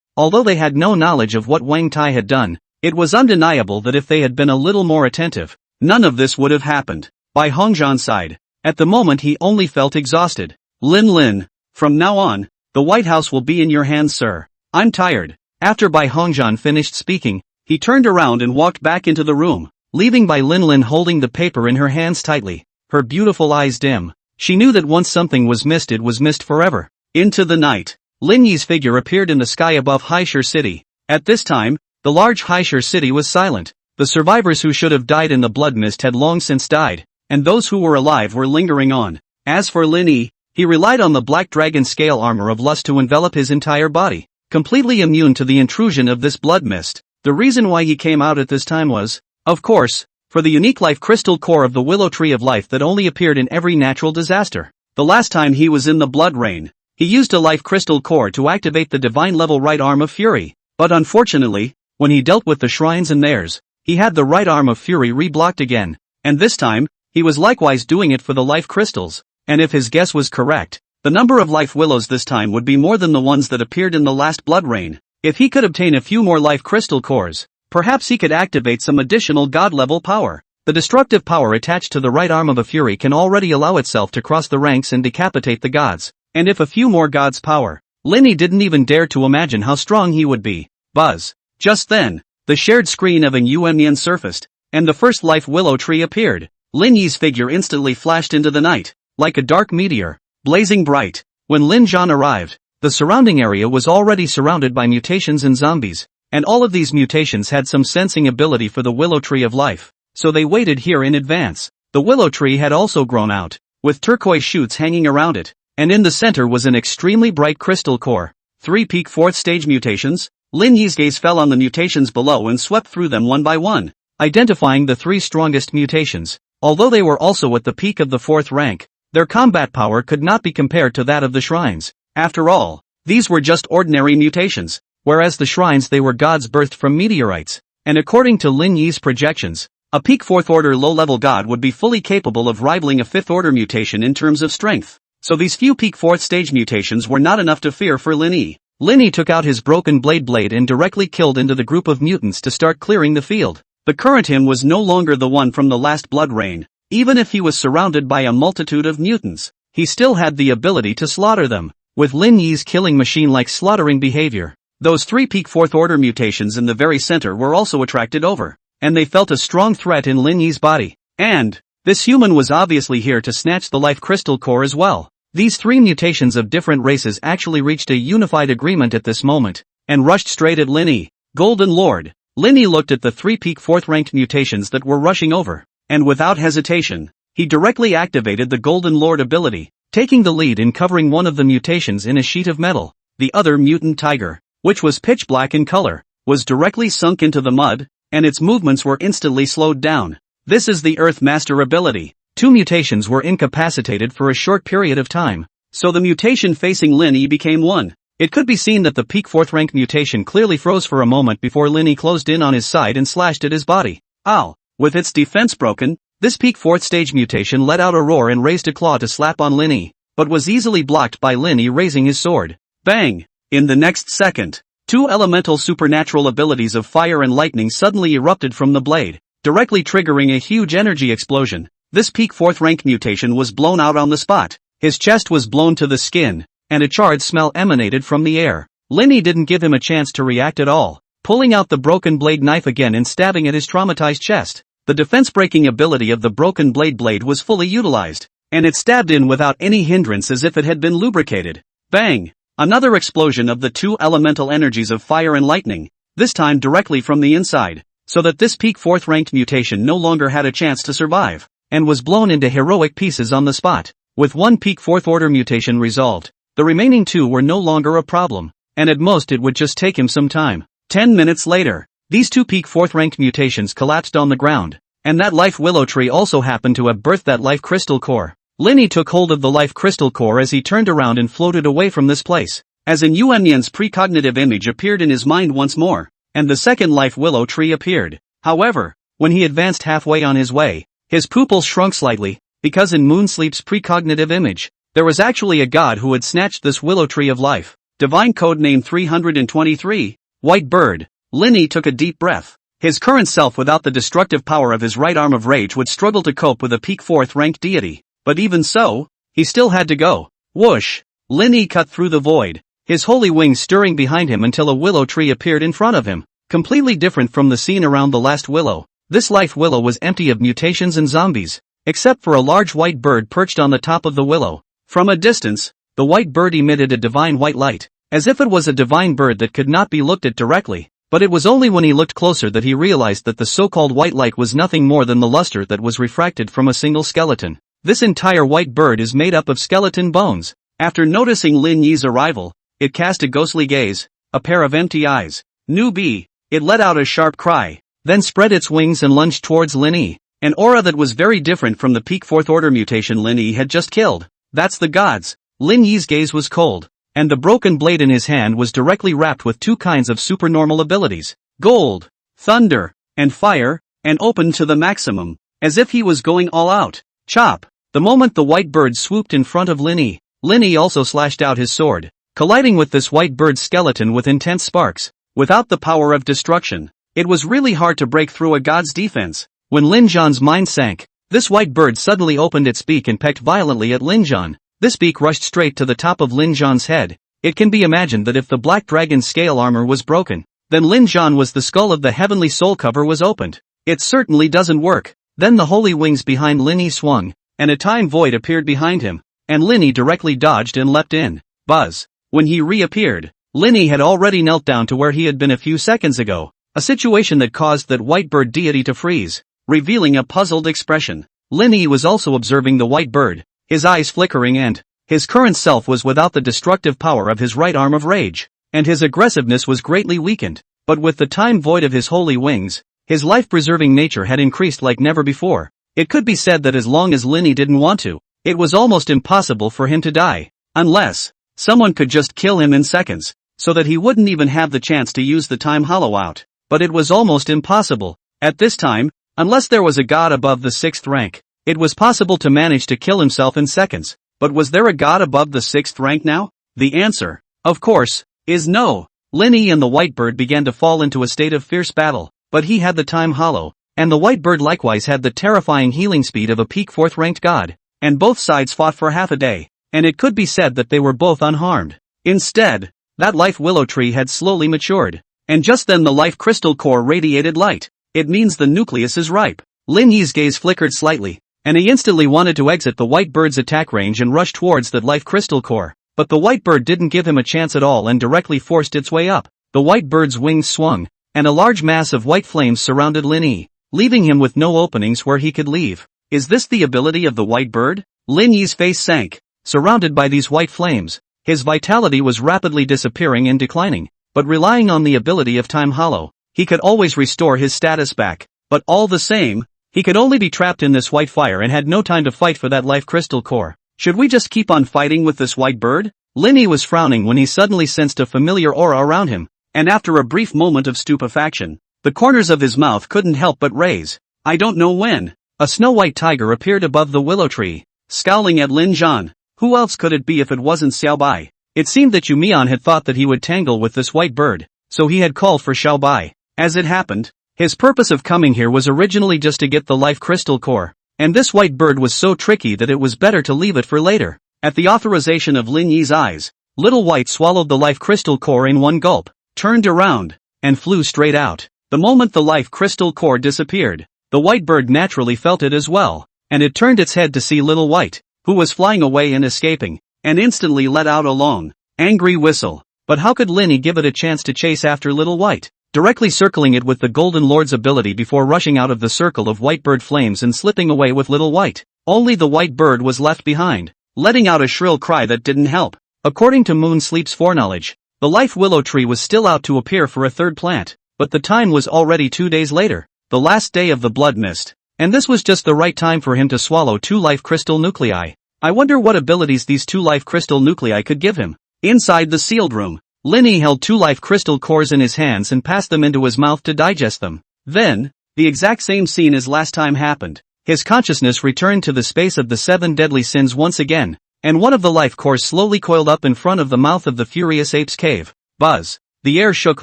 Although they had no knowledge of what Wang Tai had done, it was undeniable that if they had been a little more attentive, none of this would have happened. Bai Hongzhan sighed. At the moment he only felt exhausted. Linlin, from now on, the White House will be in your hands, sir. I'm tired. After Bai Hongzhan finished speaking, he turned around and walked back into the room, leaving Bai Linlin holding the paper in her hands tightly, her beautiful eyes dim. She knew that once something was missed it was missed forever. Into the night, Lin Yi's figure appeared in the sky above Haishur City. At this time, the large Haishur City was silent. The survivors who should have died in the blood mist had long since died, and those who were alive were lingering on. As for Lin Yi, he relied on the black dragon scale armor of lust to envelop his entire body. Completely immune to the intrusion of this blood mist. The reason why he came out at this time was, of course, for the unique life crystal core of the willow tree of life that only appeared in every natural disaster. The last time he was in the blood rain, he used a life crystal core to activate the divine level right arm of fury. But unfortunately, when he dealt with the shrines and theirs, he had the right arm of fury re-blocked again. And this time, he he was likewise doing it for the life crystals, and if his guess was correct, the number of life willows this time would be more than the ones that appeared in the last blood rain. If he could obtain a few more life crystal cores, perhaps he could activate some additional god-level power. The destructive power attached to the right arm of a Fury can already allow itself to cross the ranks and decapitate the gods, and if a few more gods' power, Linny didn't even dare to imagine how strong he would be. Buzz. Just then, the shared screen of an Yuemian surfaced, and the first life willow tree appeared. Lin Yi's figure instantly flashed into the night, like a dark meteor, blazing bright. When Lin Zhan arrived, the surrounding area was already surrounded by mutations and zombies, and all of these mutations had some sensing ability for the willow tree of life, so they waited here in advance. The willow tree had also grown out, with turquoise shoots hanging around it, and in the center was an extremely bright crystal core. 3 peak 4th stage mutations. Lin Yi's gaze fell on the mutations below and swept through them one by one, identifying the 3 strongest mutations. Although they were also at the peak of the 4th rank, their combat power could not be compared to that of the shrines. After all, these were just ordinary mutations, whereas the shrines they were gods birthed from meteorites, and according to Lin Yi's projections, a peak 4th order low-level god would be fully capable of rivaling a 5th order mutation in terms of strength. So these few peak 4th stage mutations were not enough to fear for Lin Yi. Lin Yi took out his broken blade and directly killed into the group of mutants to start clearing the field. The current him was no longer the one from the last blood rain. Even if he was surrounded by a multitude of mutants, he still had the ability to slaughter them, with Lin Yi's killing machine-like slaughtering behavior. Those 3 peak 4th order mutations in the very center were also attracted over, and they felt a strong threat in Lin Yi's body. And this human was obviously here to snatch the life crystal core as well. These 3 mutations of different races actually reached a unified agreement at this moment, and rushed straight at Lin Yi. Golden Lord. Lin Yi looked at the 3 peak 4th ranked mutations that were rushing over, and without hesitation, he directly activated the Golden Lord ability, taking the lead in covering one of the mutations in a sheet of metal. The other mutant tiger, which was pitch black in color, was directly sunk into the mud, and its movements were instantly slowed down. This is the Earth Master ability. 2 mutations were incapacitated for a short period of time, so the mutation facing Lin Yi became 1. It could be seen that the peak 4th rank mutation clearly froze for a moment before Lin Yi closed in on his side and slashed at his body. Ow! With its defense broken, this peak 4th stage mutation let out a roar and raised a claw to slap on Lin Yi, but was easily blocked by Lin Yi raising his sword. Bang! In the next second, 2 elemental supernatural abilities of fire and lightning suddenly erupted from the blade, directly triggering a huge energy explosion. This peak 4th rank mutation was blown out on the spot. His chest was blown to the skin, and a charred smell emanated from the air. Lin Yi didn't give him a chance to react at all, pulling out the broken blade knife again and stabbing at his traumatized chest. The defense-breaking ability of the broken blade was fully utilized, and it stabbed in without any hindrance as if it had been lubricated. Bang! Another explosion of the 2 elemental energies of fire and lightning, this time directly from the inside, so that this peak 4th ranked mutation no longer had a chance to survive, and was blown into heroic pieces on the spot. With 1 peak 4th order mutation resolved, the remaining 2 were no longer a problem, and at most it would just take him some time. 10 minutes later, these 2 peak 4th ranked mutations collapsed on the ground, and that life willow tree also happened to have birthed that life crystal core. Lin Yi took hold of the life crystal core as he turned around and floated away from this place, as an Yuemian's precognitive image appeared in his mind once more, and the second life willow tree appeared. However, when he advanced halfway on his way, his pupils shrunk slightly, because in Moonsleep's precognitive image, there was actually a god who had snatched this willow tree of life. Divine code name 323, White Bird. Lin Yi took a deep breath. His current self without the destructive power of his right arm of rage would struggle to cope with a peak 4th ranked deity, but even so, he still had to go. Whoosh! Lin Yi cut through the void, his holy wings stirring behind him until a willow tree appeared in front of him, completely different from the scene around the last willow. This life willow was empty of mutations and zombies, except for a large white bird perched on the top of the willow. From a distance, the white bird emitted a divine white light, as if it was a divine bird that could not be looked at directly, but it was only when he looked closer that he realized that the so-called white light was nothing more than the luster that was refracted from a single skeleton. This entire white bird is made up of skeleton bones. After noticing Lin Yi's arrival, it cast a ghostly gaze, a pair of empty eyes. Newbie! It let out a sharp cry, then spread its wings and lunged towards Lin Yi, an aura that was very different from the peak 4th order mutation Lin Yi had just killed. That's the gods. Lin Yi's gaze was cold, and the broken blade in his hand was directly wrapped with 2 kinds of supernormal abilities, gold, thunder, and fire, and opened to the maximum, as if he was going all out. Chop! The moment the white bird swooped in front of Lin Yi, Lin Yi also slashed out his sword, colliding with this white bird's skeleton with intense sparks. Without the power of destruction, it was really hard to break through a god's defense. When Lin Zhan's mind sank, this white bird suddenly opened its beak and pecked violently at Lin Zhan. This beak rushed straight to the top of Lin Zhan's head. It can be imagined that if the black dragon's scale armor was broken, then Lin Zhan was the skull of the heavenly soul cover was opened. It certainly doesn't work. Then the holy wings behind Lin Yi swung, and a time void appeared behind him, and Lin Yi directly dodged and leapt in. Buzz. When he reappeared, Lin Yi had already knelt down to where he had been a few seconds ago, a situation that caused that white bird deity to freeze, revealing a puzzled expression. Lin Yi was also observing the white bird, his eyes flickering, and his current self was without the destructive power of his right arm of rage, and his aggressiveness was greatly weakened, but with the time void of his holy wings, his life-preserving nature had increased like never before. It could be said that as long as Lin Yi didn't want to, it was almost impossible for him to die, unless someone could just kill him in seconds, so that he wouldn't even have the chance to use the time hollow out. But it was almost impossible. At this time, unless there was a god above the 6th rank, it was possible to manage to kill himself in seconds. But was there a god above the 6th rank now? The answer, of course, is no. Lin Yi and the white bird began to fall into a state of fierce battle, but he had the time hollow, and the white bird likewise had the terrifying healing speed of a peak 4th ranked god, and both sides fought for half a day, and it could be said that they were both unharmed. Instead, that life willow tree had slowly matured, and just then the life crystal core radiated light. It means the nucleus is ripe. Lin Yi's gaze flickered slightly, and he instantly wanted to exit the white bird's attack range and rush towards that life crystal core, but the white bird didn't give him a chance at all and directly forced its way up. The white bird's wings swung, and a large mass of white flames surrounded Lin Yi, leaving him with no openings where he could leave. Is this the ability of the white bird? Lin Yi's face sank. Surrounded by these white flames, his vitality was rapidly disappearing and declining, but relying on the ability of Time Hollow, he could always restore his status back. But all the same, he could only be trapped in this white fire and had no time to fight for that life crystal core. Should we just keep on fighting with this white bird? Lin Yi was frowning when he suddenly sensed a familiar aura around him, and after a brief moment of stupefaction, the corners of his mouth couldn't help but raise. I don't know when. A snow-white tiger appeared above the willow tree, scowling at Lin Zhan. Who else could it be if it wasn't Xiao Bai? It seemed that Yu Mian had thought that he would tangle with this white bird, so he had called for Xiao Bai. As it happened, his purpose of coming here was originally just to get the life crystal core, and this white bird was so tricky that it was better to leave it for later. At the authorization of Lin Yi's eyes, Little White swallowed the life crystal core in one gulp, turned around, and flew straight out. The moment the life crystal core disappeared, the white bird naturally felt it as well, and it turned its head to see Little White, who was flying away and escaping, and instantly let out a long, angry whistle. But how could Lin Yi give it a chance to chase after Little White? Directly circling it with the Golden Lord's ability before rushing out of the circle of white bird flames and slipping away with Little White. Only the white bird was left behind, letting out a shrill cry that didn't help. According to Moon Sleep's foreknowledge, the life willow tree was still out to appear for a third plant, but the time was already 2 days later, the last day of the blood mist, and this was just the right time for him to swallow 2 life crystal nuclei. I wonder what abilities these 2 life crystal nuclei could give him. Inside the sealed room, Lin Yi held 2 life crystal cores in his hands and passed them into his mouth to digest them. Then, the exact same scene as last time happened. His consciousness returned to the space of the 7 deadly sins once again, and one of the life cores slowly coiled up in front of the mouth of the furious ape's cave. Buzz. The air shook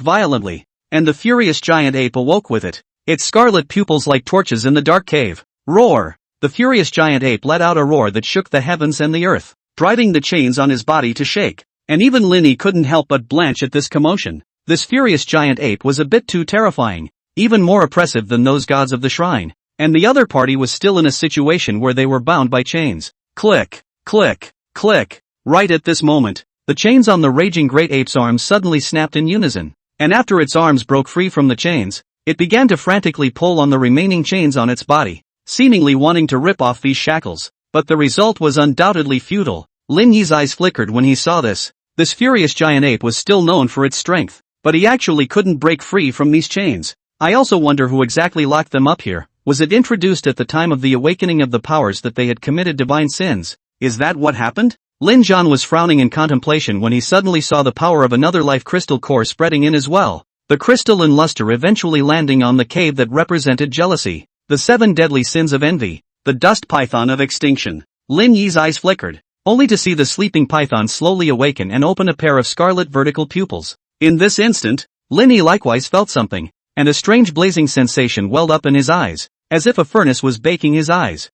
violently, and the furious giant ape awoke with it, its scarlet pupils like torches in the dark cave. Roar! The furious giant ape let out a roar that shook the heavens and the earth, driving the chains on his body to shake. And even Lin Yi couldn't help but blanch at this commotion. This furious giant ape was a bit too terrifying, even more oppressive than those gods of the shrine, and the other party was still in a situation where they were bound by chains. Click, click, click. Right at this moment, the chains on the raging great ape's arms suddenly snapped in unison, and after its arms broke free from the chains, it began to frantically pull on the remaining chains on its body, seemingly wanting to rip off these shackles, but the result was undoubtedly futile. Lin Yi's eyes flickered when he saw this. This furious giant ape was still known for its strength, but he actually couldn't break free from these chains. I also wonder who exactly locked them up here. Was it introduced at the time of the awakening of the powers that they had committed divine sins? Is that what happened? Lin Zhan was frowning in contemplation when he suddenly saw the power of another life crystal core spreading in as well, the crystal and luster eventually landing on the cave that represented jealousy. The 7 deadly sins of envy. the dust python of extinction. Lin Yi's eyes flickered, only to see the sleeping python slowly awaken and open a pair of scarlet vertical pupils. In this instant, Lin Yi likewise felt something, and a strange blazing sensation welled up in his eyes, as if a furnace was baking his eyes.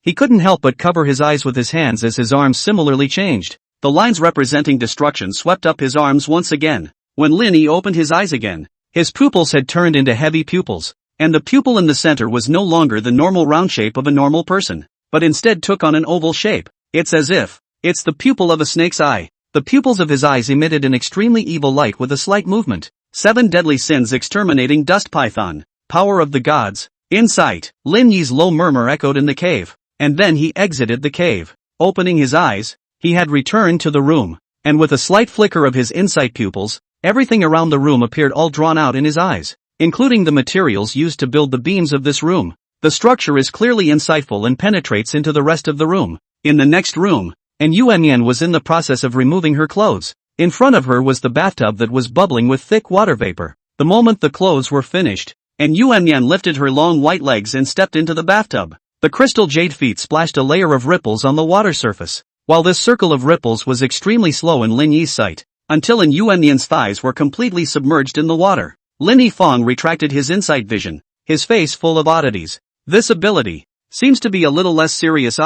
He couldn't help but cover his eyes with his hands as his arms similarly changed. The lines representing destruction swept up his arms once again. When Lin Yi opened his eyes again, his pupils had turned into heavy pupils, and the pupil in the center was no longer the normal round shape of a normal person, but instead took on an oval shape. It's as if it's the pupil of a snake's eye. The pupils of his eyes emitted an extremely evil light with a slight movement. 7 deadly sins exterminating dust python. Power of the gods. Insight. Lin Yi's low murmur echoed in the cave, and then he exited the cave. Opening his eyes, he had returned to the room, and with a slight flicker of his insight pupils, everything around the room appeared all drawn out in his eyes, including the materials used to build the beams of this room. The structure is clearly insightful and penetrates into the rest of the room. In the next room, and Yuan was in the process of removing her clothes. In front of her was the bathtub that was bubbling with thick water vapor. The moment the clothes were finished, and Yuan lifted her long white legs and stepped into the bathtub, the crystal jade feet splashed a layer of ripples on the water surface. While this circle of ripples was extremely slow in Lin Yi's sight, until Yuan's thighs were completely submerged in the water, Lin Yifeng retracted his insight vision, his face full of oddities. This ability seems to be a little less serious.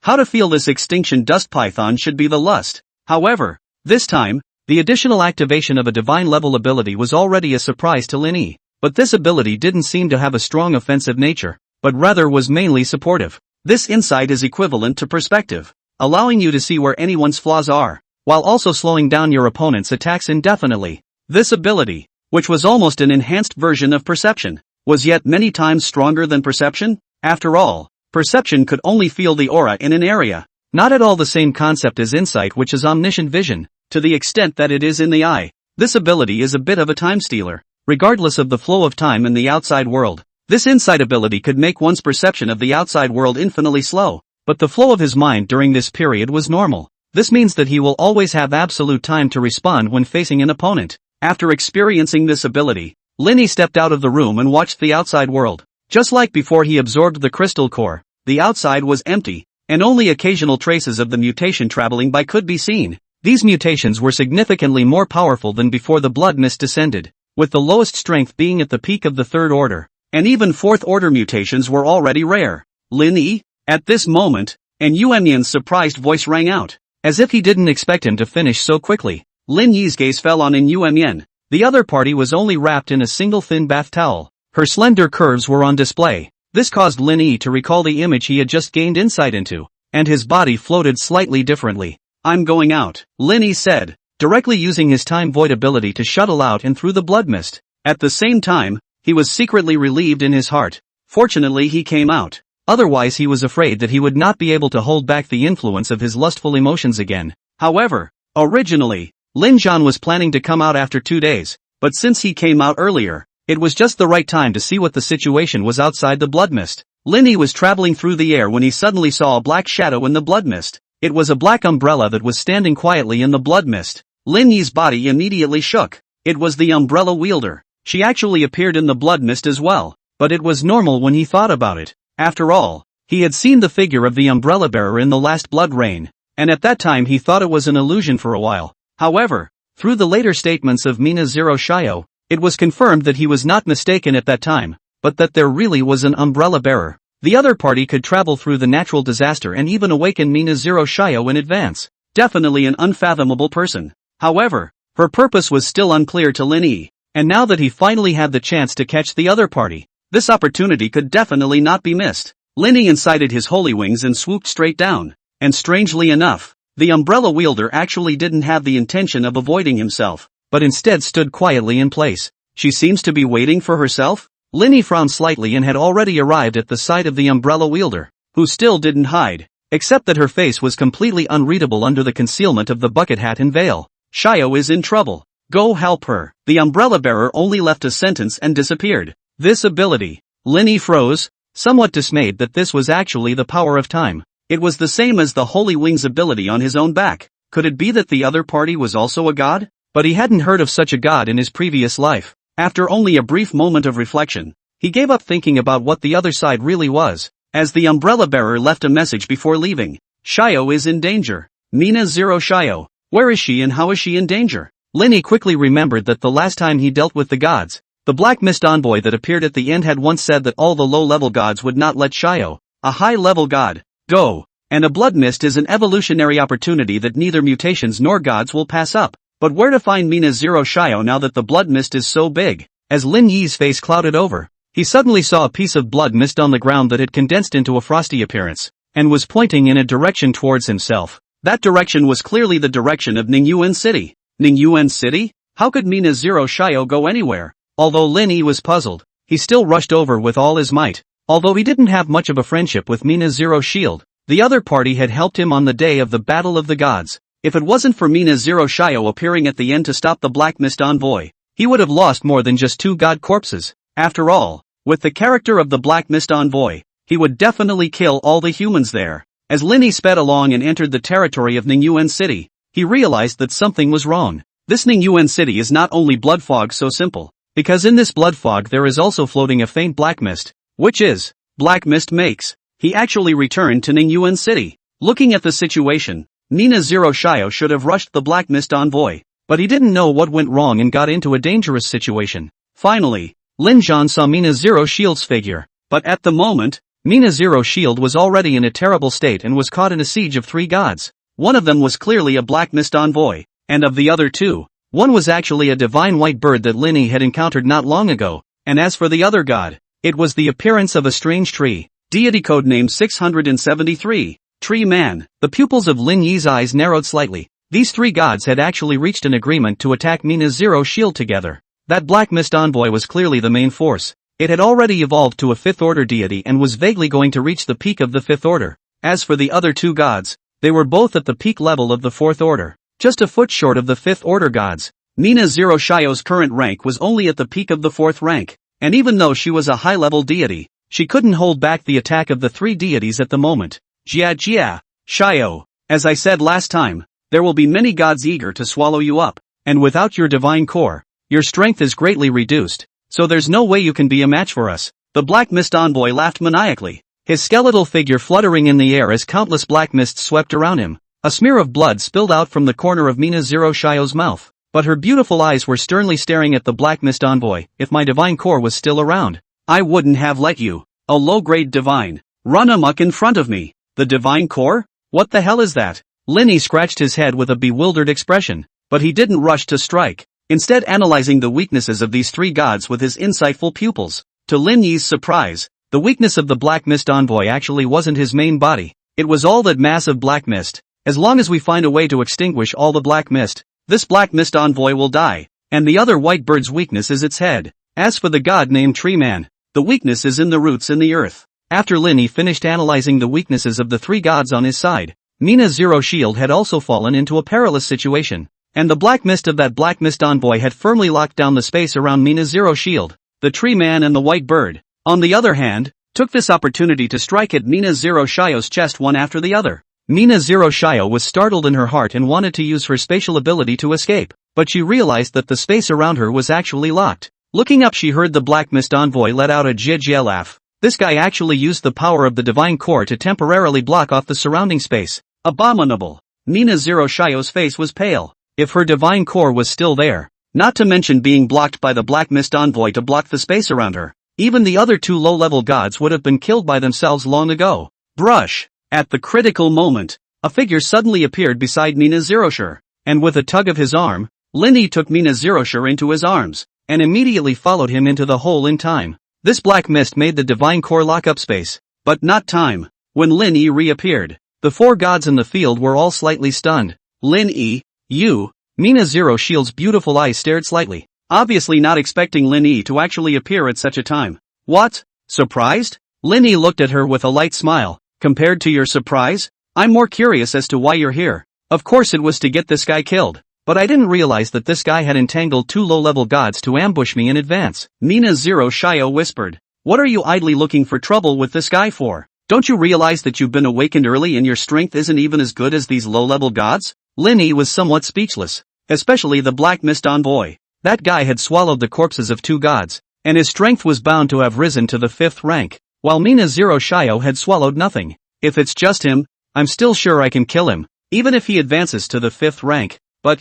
How to feel this extinction dust python should be the lust. However, this time, the additional activation of a divine level ability was already a surprise to Lin Yi. But this ability didn't seem to have a strong offensive nature, but rather was mainly supportive. This insight is equivalent to perspective, allowing you to see where anyone's flaws are, while also slowing down your opponent's attacks indefinitely. This ability, which was almost an enhanced version of perception, was yet many times stronger than perception. After all, perception could only feel the aura in an area. Not at all the same concept as insight, which is omniscient vision, to the extent that it is in the eye. This ability is a bit of a time stealer. Regardless of the flow of time in the outside world, this insight ability could make one's perception of the outside world infinitely slow, but the flow of his mind during this period was normal. This means that he will always have absolute time to respond when facing an opponent. After experiencing this ability, Lin Yi stepped out of the room and watched the outside world. Just like before he absorbed the crystal core, the outside was empty, and only occasional traces of the mutation traveling by could be seen. These mutations were significantly more powerful than before the blood mist descended, with the lowest strength being at the peak of the 3rd order, and even 4th order mutations were already rare. Lin Yi? At this moment, and Yuan's surprised voice rang out, as if he didn't expect him to finish so quickly. Lin Yi's gaze fell on Yuan. The other party was only wrapped in a single thin bath towel. Her slender curves were on display. This caused Lin Yi to recall the image he had just gained insight into, and his body floated slightly differently. I'm going out, Lin Yi said, directly using his time void ability to shuttle out and through the blood mist. At the same time, he was secretly relieved in his heart. Fortunately he came out. Otherwise he was afraid that he would not be able to hold back the influence of his lustful emotions again. However, originally, Lin Zhan was planning to come out after 2 days, but since he came out earlier, it was just the right time to see what the situation was outside the blood mist. Lin Yi was traveling through the air when he suddenly saw a black shadow in the blood mist. It was a black umbrella that was standing quietly in the blood mist. Lin Yi's body immediately shook. It was the umbrella wielder. She actually appeared in the blood mist as well, but it was normal when he thought about it. After all, he had seen the figure of the umbrella bearer in the last blood rain, and at that time he thought it was an illusion for a while. However, through the later statements of Mina Zero Shio, it was confirmed that he was not mistaken at that time, but that there really was an umbrella bearer. The other party could travel through the natural disaster and even awaken Mina Zero Shio in advance. Definitely an unfathomable person. However, her purpose was still unclear to Lin Yi, and now that he finally had the chance to catch the other party, this opportunity could definitely not be missed. Lin Yi incited his holy wings and swooped straight down, and strangely enough, the umbrella wielder actually didn't have the intention of avoiding himself, but instead stood quietly in place. She seems to be waiting for herself? Lin Yi frowned slightly and had already arrived at the side of the umbrella wielder, who still didn't hide, except that her face was completely unreadable under the concealment of the bucket hat and veil. Shio is in trouble. Go help her. The umbrella bearer only left a sentence and disappeared. This ability. Lin Yi froze, somewhat dismayed that this was actually the power of time. It was the same as the Holy Wings ability on his own back. Could it be that the other party was also a god? But he hadn't heard of such a god in his previous life. After only a brief moment of reflection, he gave up thinking about what the other side really was. as the umbrella bearer left a message before leaving. Zhao is in danger. Mina Zero Zhao. Where is she and how is she in danger? Linny quickly remembered that the last time he dealt with the gods, the Black Mist envoy that appeared at the end had once said that all the low-level gods would not let Zhao, a high-level god, go, and a blood mist is an evolutionary opportunity that neither mutations nor gods will pass up. But where to find Mina Zero Zhao now that the blood mist is so big? As Lin Yi's face clouded over, he suddenly saw a piece of blood mist on the ground that had condensed into a frosty appearance, and was pointing in a direction towards himself. That direction was clearly the direction of Ningyuan City. Ningyuan City? How could Mina Zero Zhao go anywhere? Although Lin Yi was puzzled, he still rushed over with all his might. Although he didn't have much of a friendship with Mina Zero Shield, the other party had helped him on the day of the Battle of the Gods. If it wasn't for Mina Zero Zhao appearing at the end to stop the Black Mist envoy, he would have lost more than just 2 god corpses. After all, with the character of the Black Mist envoy, he would definitely kill all the humans there. As Lin Yi sped along and entered the territory of Ningyuan City, he realized that something was wrong. This Ningyuan City is not only blood fog so simple, because in this blood fog there is also floating a faint black mist, which is, black mist makes. He actually returned to Ningyuan City. Looking at the situation, Mina Zero Zhao should have rushed the Black Mist envoy, but he didn't know what went wrong and got into a dangerous situation. Finally, Lin Zhan saw Mina Zero Shield's figure, but at the moment, Mina Zero Shield was already in a terrible state and was caught in a siege of 3 gods. One of them was clearly a Black Mist envoy, and of the other 2, one was actually a divine white bird that Lin Yi had encountered not long ago, and as for the other god, it was the appearance of a strange tree, deity code name 673. Tree Man. The pupils of Lin Yi's eyes narrowed slightly. These 3 gods had actually reached an agreement to attack Mina Zero Shield together. That Black Mist envoy was clearly the main force. It had already evolved to a 5th order deity and was vaguely going to reach the peak of the 5th order. As for the other 2 gods, they were both at the peak level of the 4th order, just a foot short of the 5th order gods. Mina Zero Zhao's current rank was only at the peak of the 4th rank, and even though she was a high-level deity, she couldn't hold back the attack of the 3 deities at the moment. Jia, Zhao, as I said last time, there will be many gods eager to swallow you up, and without your divine core, your strength is greatly reduced, so there's no way you can be a match for us. The Black Mist envoy laughed maniacally, his skeletal figure fluttering in the air as countless black mists swept around him. A smear of blood spilled out from the corner of Mina Zero Zhao's mouth, but her beautiful eyes were sternly staring at the Black Mist envoy. If my divine core was still around, I wouldn't have let you, a low-grade divine, run amok in front of me. The divine core? What the hell is that? Lin Yi scratched his head with a bewildered expression, but he didn't rush to strike, instead analyzing the weaknesses of these 3 gods with his insightful pupils. To Lin Yi's surprise, the weakness of the Black Mist envoy actually wasn't his main body, it was all that massive black mist. As long as we find a way to extinguish all the black mist, this Black Mist envoy will die, and the other white bird's weakness is its head. As for the god named Tree Man, the weakness is in the roots in the earth. After Lin Yi finished analyzing the weaknesses of the 3 gods on his side, Mina Zero Shield had also fallen into a perilous situation, and the black mist of that Black Mist envoy had firmly locked down the space around Mina Zero Shield. The Tree Man and the White Bird, on the other hand, took this opportunity to strike at Mina Zero Zhao's chest one after the other. Mina Zero Zhao was startled in her heart and wanted to use her spatial ability to escape, but she realized that the space around her was actually locked. Looking up, she heard the Black Mist envoy let out a jia laugh. This guy actually used the power of the divine core to temporarily block off the surrounding space. Abominable. Mina Zero Zhao's face was pale. If her divine core was still there, not to mention being blocked by the Black Mist envoy to block the space around her, even the other 2 low-level gods would have been killed by themselves long ago. Brush. At the critical moment, a figure suddenly appeared beside Mina Zero Zhao, and with a tug of his arm, Lin Yi took Mina Zero Zhao into his arms, and immediately followed him into the hole in time. This black mist made the divine core lock up space, but not time. When Lin Yi reappeared, the 4 gods in the field were all slightly stunned. Lin Yi, you? Mina Zero Shield's beautiful eyes stared slightly, obviously not expecting Lin Yi to actually appear at such a time. What? Surprised? Lin Yi looked at her with a light smile. Compared to your surprise, I'm more curious as to why you're here. Of course it was to get this guy killed, but I didn't realize that this guy had entangled 2 low-level gods to ambush me in advance. Mina Zero Zhao whispered. What are you idly looking for trouble with this guy for? Don't you realize that you've been awakened early and your strength isn't even as good as these low-level gods? Lin Yi was somewhat speechless, especially the Black Mist envoy. That guy had swallowed the corpses of 2 gods, and his strength was bound to have risen to the 5th rank. while Mina Zero Shio had swallowed nothing. If it's just him, I'm still sure I can kill him, even if he advances to the 5th rank, but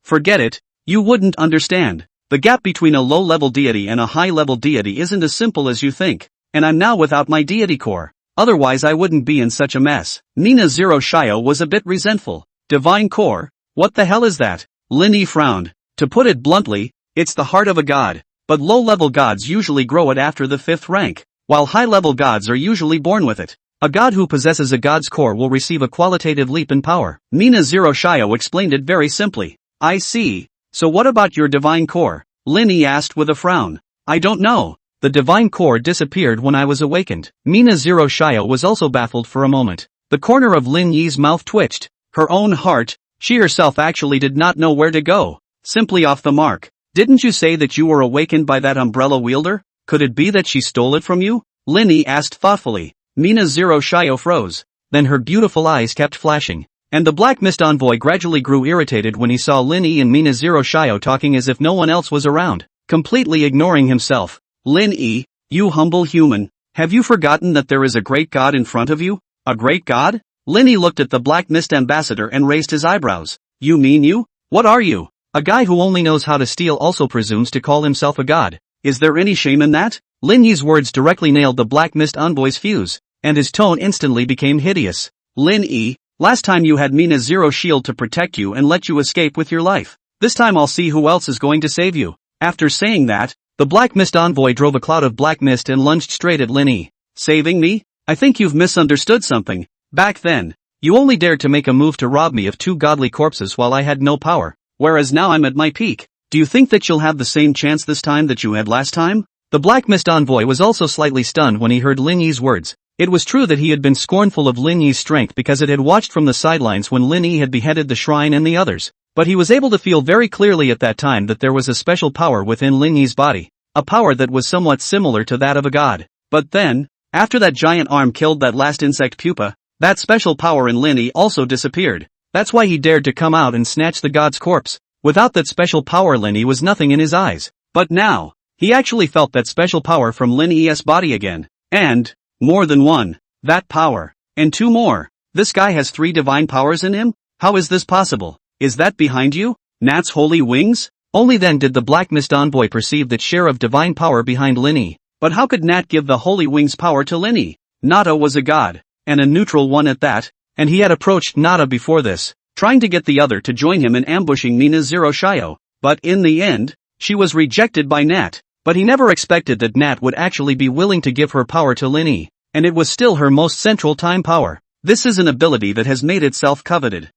forget it, you wouldn't understand. The gap between a low-level deity and a high-level deity isn't as simple as you think, and I'm now without my deity core. Otherwise I wouldn't be in such a mess. Mina Zero Shio was a bit resentful. Divine core? What the hell is that? Lin Yi frowned. To put it bluntly, it's the heart of a god, but low-level gods usually grow it after the 5th rank, while high-level gods are usually born with it. A god who possesses a god's core will receive a qualitative leap in power. Mina Zero Shio explained it very simply. I see. So what about your divine core? Lin Yi asked with a frown. I don't know. The divine core disappeared when I was awakened. Mina Zero Shio was also baffled for a moment. The corner of Lin Yi's mouth twitched. Her own heart, she herself actually did not know where to go. Simply off the mark. Didn't you say that you were awakened by that umbrella wielder? Could it be that she stole it from you? Lin Yi asked thoughtfully. Mina Zero Shio froze. Then her beautiful eyes kept flashing. And the Black Mist envoy gradually grew irritated when he saw Lin Yi and Mina Zero Shio talking as if no one else was around, completely ignoring himself. Lin Yi, you humble human, have you forgotten that there is a great god in front of you? A great god? Lin Yi looked at the Black Mist ambassador and raised his eyebrows. You mean you? What are you? A guy who only knows how to steal also presumes to call himself a god. Is there any shame in that? Lin Yi's words directly nailed the Black Mist envoy's fuse, and his tone instantly became hideous. Lin Yi, last time you had Mina Zero shield to protect you and let you escape with your life. This time I'll see who else is going to save you. After saying that, the Black Mist envoy drove a cloud of black mist and lunged straight at Lin Yi. Saving me? I think you've misunderstood something. Back then, you only dared to make a move to rob me of 2 godly corpses while I had no power, whereas now I'm at my peak. Do you think that you'll have the same chance this time that you had last time? The Black Mist envoy was also slightly stunned when he heard Lin Yi's words. It was true that he had been scornful of Lin Yi's strength because it had watched from the sidelines when Lin Yi had beheaded the shrine and the others. But he was able to feel very clearly at that time that there was a special power within Lin Yi's body. A power that was somewhat similar to that of a god. But then, after that giant arm killed that last insect pupa, that special power in Lin Yi also disappeared. That's why he dared to come out and snatch the god's corpse. Without that special power, Lin Yi was nothing in his eyes. But now, he actually felt that special power from Lin Yi's body again. And, more than one. That power. And 2 more. This guy has 3 divine powers in him? How is this possible? Is that behind you? Nat's holy wings? Only then did the Black Mist envoy perceive that share of divine power behind Lin Yi. But how could Nat give the holy wings power to Lin Yi? Nata was a god, and a neutral one at that, and he had approached Nata before this, trying to get the other to join him in ambushing Mina Zero Shio. But in the end, she was rejected by Nat. But he never expected that Nat would actually be willing to give her power to Lin Yi, and it was still her most central time power. This is an ability that has made itself coveted.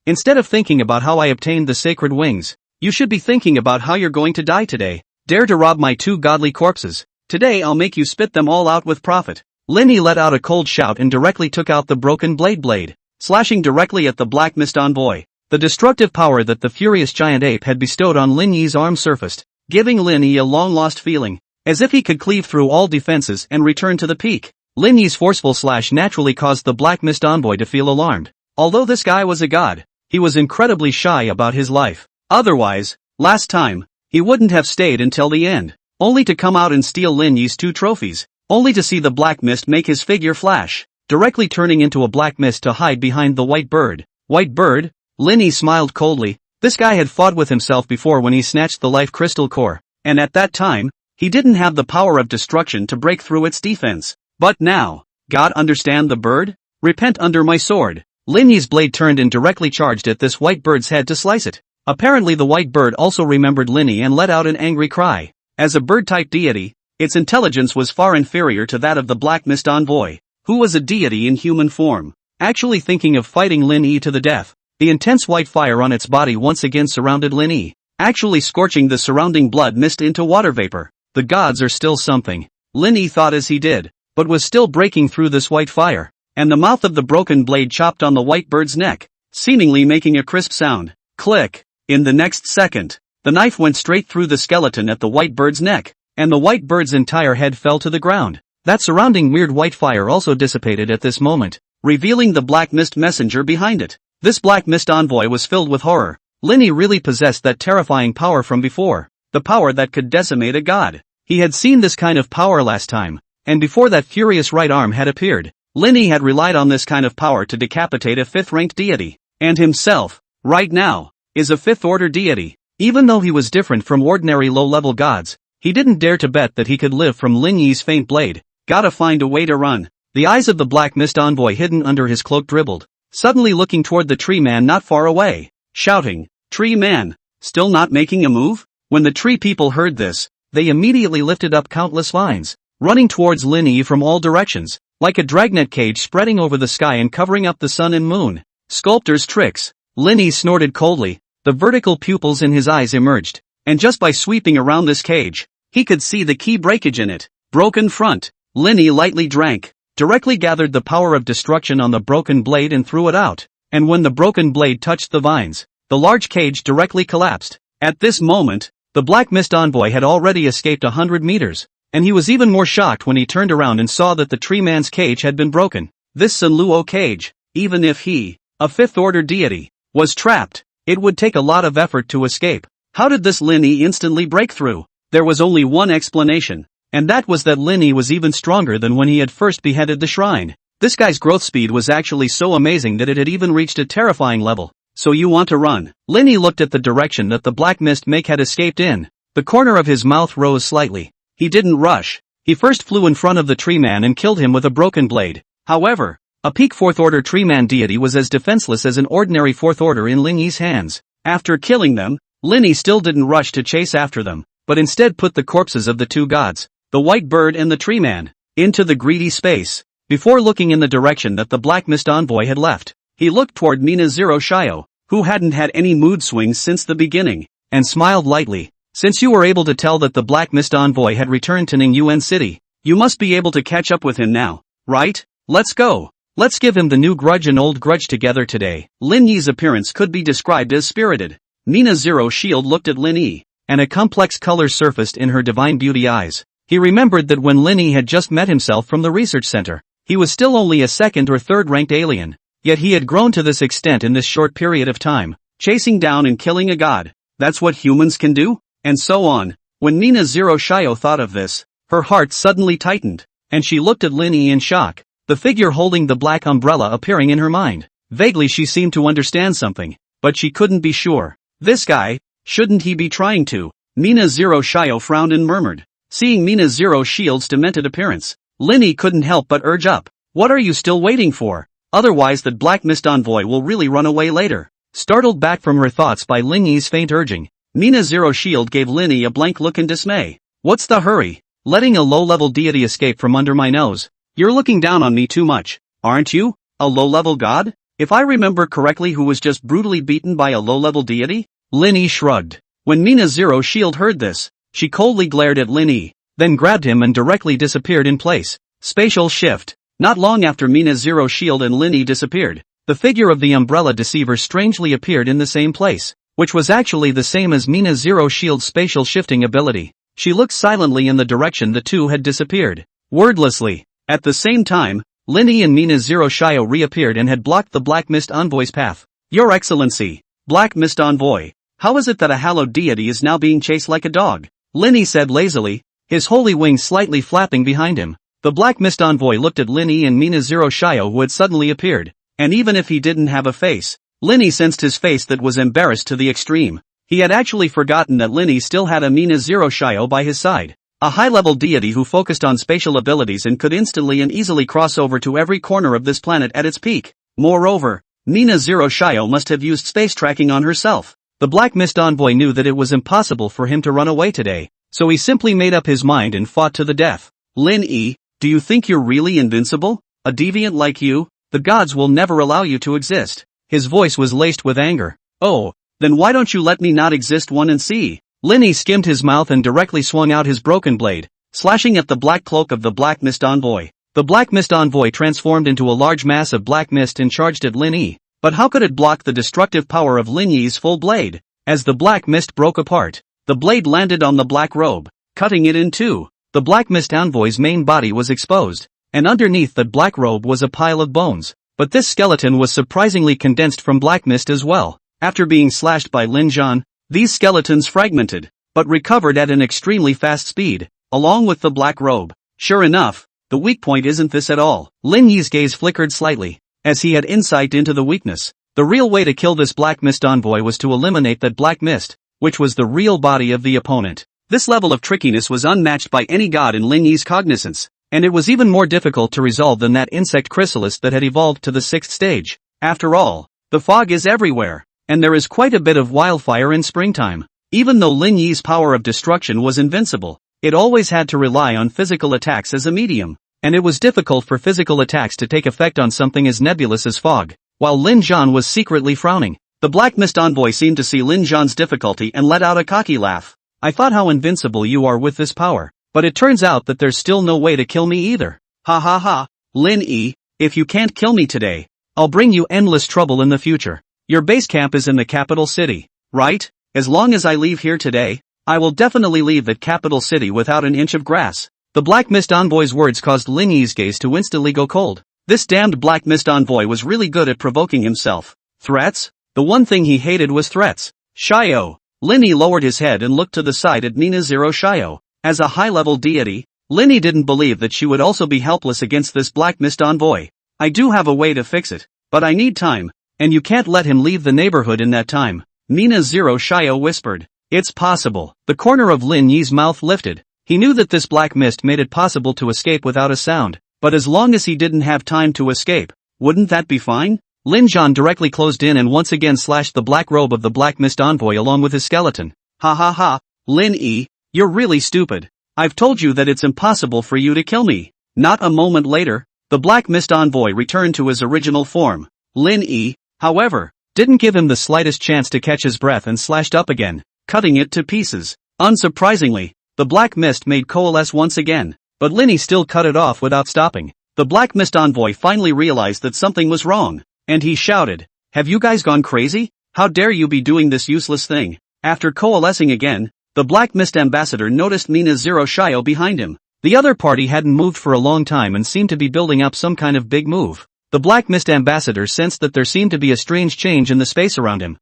Instead of thinking about how I obtained the sacred wings, you should be thinking about how you're going to die today. Dare to rob my 2 godly corpses. Today I'll make you spit them all out with profit. Lin Yi let out a cold shout and directly took out the broken blade, slashing directly at the Black Mist envoy. The destructive power that the furious giant ape had bestowed on Lin Yi's arm surfaced, giving Lin Yi a long-lost feeling, as if he could cleave through all defenses and return to the peak. Lin Yi's forceful slash naturally caused the Black Mist envoy to feel alarmed. Although this guy was a god, he was incredibly shy about his life. Otherwise, last time, he wouldn't have stayed until the end, only to come out and steal Lin Yi's 2 trophies, only to see the Black Mist make his figure flash, directly turning into a black mist to hide behind the white bird. White bird? Lin Yi smiled coldly. This guy had fought with himself before when he snatched the life crystal core, and at that time, he didn't have the power of destruction to break through its defense. But now, God understand the bird? Repent under my sword. Lin Yi's blade turned and directly charged at this white bird's head to slice it. Apparently the white bird also remembered Lin Yi and let out an angry cry. As a bird-type deity, its intelligence was far inferior to that of the Black Mist envoy, who was a deity in human form, actually thinking of fighting Lin Yi to the death. The intense white fire on its body once again surrounded Lin Yi, actually scorching the surrounding blood mist into water vapor. The gods are still something. Lin Yi thought as he did, but was still breaking through this white fire, and the mouth of the broken blade chopped on the white bird's neck, seemingly making a crisp sound. Click. In the next second, the knife went straight through the skeleton at the white bird's neck, and the white bird's entire head fell to the ground. That surrounding weird white fire also dissipated at this moment, revealing the Black Mist messenger behind it. This Black Mist envoy was filled with horror. Lin Yi really possessed that terrifying power from before, the power that could decimate a god. He had seen this kind of power last time, and before that furious right arm had appeared, Lin Yi had relied on this kind of power to decapitate a 5th-ranked deity. And himself, right now, is a 5th-order deity. Even though he was different from ordinary low-level gods, he didn't dare to bet that he could live from Lin Yi's faint blade. Gotta find a way to run. The eyes of the Black Mist envoy hidden under his cloak dribbled, suddenly looking toward the tree man not far away, shouting, "Tree man, still not making a move?" When the tree people heard this, they immediately lifted up countless vines, running towards Lin Yi from all directions, like a dragnet cage spreading over the sky and covering up the sun and moon. Sculptor's tricks. Lin Yi snorted coldly, the vertical pupils in his eyes emerged, and just by sweeping around this cage, he could see the key breakage in it. Broken front. Lin Yi lightly drank, directly gathered the power of destruction on the broken blade and threw it out, and when the broken blade touched the vines, the large cage directly collapsed. At this moment, the Black Mist envoy had already escaped 100 meters, and he was even more shocked when he turned around and saw that the tree man's cage had been broken. This Sun Luo cage, even if he, a 5th-order deity, was trapped, it would take a lot of effort to escape. How did this Lin Yi instantly break through? There was only one explanation, and that was that Lin Yi was even stronger than when he had first beheaded the shrine. This guy's growth speed was actually so amazing that it had even reached a terrifying level. So you want to run? Lin Yi looked at the direction that the Black Mist make had escaped in. The corner of his mouth rose slightly. He didn't rush. He first flew in front of the tree man and killed him with a broken blade. However, a peak 4th-order tree man deity was as defenseless as an ordinary 4th-order in Lin Yi's hands. After killing them, Lin Yi still didn't rush to chase after them, but instead put the corpses of the two gods, the white bird and the tree man, into the greedy space. Before looking in the direction that the Black Mist envoy had left, he looked toward Mina Zero Shio, who hadn't had any mood swings since the beginning, and smiled lightly. Since you were able to tell that the Black Mist envoy had returned to Ningyuan City, you must be able to catch up with him now, right? Let's go. Let's give him the new grudge and old grudge together today. Lin Yi's appearance could be described as spirited. Mina Zero Shield looked at Lin Yi, and a complex color surfaced in her divine beauty eyes. He remembered that when Lin Yi had just met himself from the research center, he was still only a 2nd or 3rd-ranked alien. Yet he had grown to this extent in this short period of time, chasing down and killing a god. That's what humans can do? And so on. When Mina Zero Shio thought of this, her heart suddenly tightened, and she looked at Lin Yi in shock, the figure holding the black umbrella appearing in her mind. Vaguely she seemed to understand something, but she couldn't be sure. This guy, shouldn't he be trying to? Mina Zero Shio frowned and murmured. Seeing Mina Zero Shield's demented appearance, Lin Yi couldn't help but urge up. What are you still waiting for? Otherwise that Black Mist envoy will really run away later. Startled back from her thoughts by Lin Yi's faint urging, Mina Zero Shield gave Lin Yi a blank look in dismay. What's the hurry? Letting a low-level deity escape from under my nose? You're looking down on me too much, aren't you? A low-level god? If I remember correctly, who was just brutally beaten by a low-level deity? Lin Yi shrugged. When Mina Zero Shield heard this, she coldly glared at Lin Yi, then grabbed him and directly disappeared in place. Spatial shift. Not long after Mina Zero Shield and Lin Yi disappeared, the figure of the umbrella deceiver strangely appeared in the same place, which was actually the same as Mina Zero Shield's spatial shifting ability. She looked silently in the direction the two had disappeared. Wordlessly. At the same time, Lin Yi and Mina Zero Shio reappeared and had blocked the Black Mist envoy's path. Your Excellency, Black Mist envoy, how is it that a hallowed deity is now being chased like a dog? Lin Yi said lazily, his holy wings slightly flapping behind him. The Black Mist envoy looked at Lin Yi and Mina Zero Shio, who had suddenly appeared, and even if he didn't have a face, Lin Yi sensed his face that was embarrassed to the extreme. He had actually forgotten that Lin Yi still had a Mina Zero Shio by his side, a high-level deity who focused on spatial abilities and could instantly and easily cross over to every corner of this planet at its peak. Moreover, Mina Zero Shio must have used space tracking on herself. The Black Mist envoy knew that it was impossible for him to run away today, so he simply made up his mind and fought to the death. Lin Yi, do you think you're really invincible? A deviant like you? The gods will never allow you to exist. His voice was laced with anger. Oh, then why don't you let me not exist one and see? Lin Yi skimmed his mouth and directly swung out his broken blade, slashing at the black cloak of the Black Mist envoy. The Black Mist envoy transformed into a large mass of black mist and charged at Lin Yi. But how could it block the destructive power of Lin Yi's full blade? As the black mist broke apart, the blade landed on the black robe, cutting it in two. The Black Mist envoy's main body was exposed, and underneath that black robe was a pile of bones. But this skeleton was surprisingly condensed from black mist as well. After being slashed by Lin Zhan, these skeletons fragmented, but recovered at an extremely fast speed, along with the black robe. Sure enough, the weak point isn't this at all. Lin Yi's gaze flickered slightly, as he had insight into the weakness. The real way to kill this black mist envoy was to eliminate that black mist, which was the real body of the opponent. This level of trickiness was unmatched by any god in Lin Yi's cognizance, and it was even more difficult to resolve than that insect chrysalis that had evolved to the 6th stage. After all, the fog is everywhere, and there is quite a bit of wildfire in springtime. Even though Lin Yi's power of destruction was invincible, it always had to rely on physical attacks as a medium, and it was difficult for physical attacks to take effect on something as nebulous as fog. While Lin Zhan was secretly frowning, the Black Mist envoy seemed to see Lin Zhan's difficulty and let out a cocky laugh. I thought how invincible you are with this power, but it turns out that there's still no way to kill me either. Ha ha ha, Lin Yi, if you can't kill me today, I'll bring you endless trouble in the future. Your base camp is in the capital city, right? As long as I leave here today, I will definitely leave that capital city without an inch of grass. The Black Mist envoy's words caused Lin Yi's gaze to instantly go cold. This damned Black Mist envoy was really good at provoking himself. Threats? The one thing he hated was threats. Xiao. Lin Yi lowered his head and looked to the side at Mina Zero Xiao. As a high-level deity, Lin Yi didn't believe that she would also be helpless against this Black Mist envoy. I do have a way to fix it, but I need time, and you can't let him leave the neighborhood in that time. Mina Zero Xiao whispered. It's possible. The corner of Lin Yi's mouth lifted. He knew that this black mist made it possible to escape without a sound, but as long as he didn't have time to escape, wouldn't that be fine? Lin Zhan directly closed in and once again slashed the black robe of the Black Mist envoy along with his skeleton. Ha ha ha, Lin Yi, you're really stupid. I've told you that it's impossible for you to kill me. Not a moment later, the Black Mist envoy returned to his original form. Lin Yi, however, didn't give him the slightest chance to catch his breath and slashed up again, cutting it to pieces. Unsurprisingly, the black mist made coalesce once again, but Lin Yi still cut it off without stopping. The Black Mist envoy finally realized that something was wrong, and he shouted, "Have you guys gone crazy? How dare you be doing this useless thing?" After coalescing again, the Black Mist ambassador noticed Mina Zero Xiao behind him. The other party hadn't moved for a long time and seemed to be building up some kind of big move. The Black Mist ambassador sensed that there seemed to be a strange change in the space around him.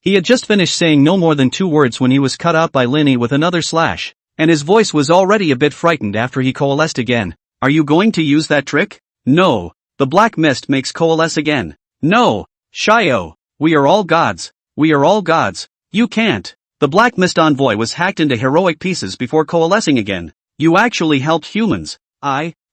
He had just finished saying no more than 2 words when he was cut out by Lin Yi with another slash, and his voice was already a bit frightened after he coalesced again. Are you going to use that trick? No. The black mist makes coalesce again. No. Xiao. We are all gods. We are all gods. You can't. The Black Mist envoy was hacked into heroic pieces before coalescing again. You actually helped humans.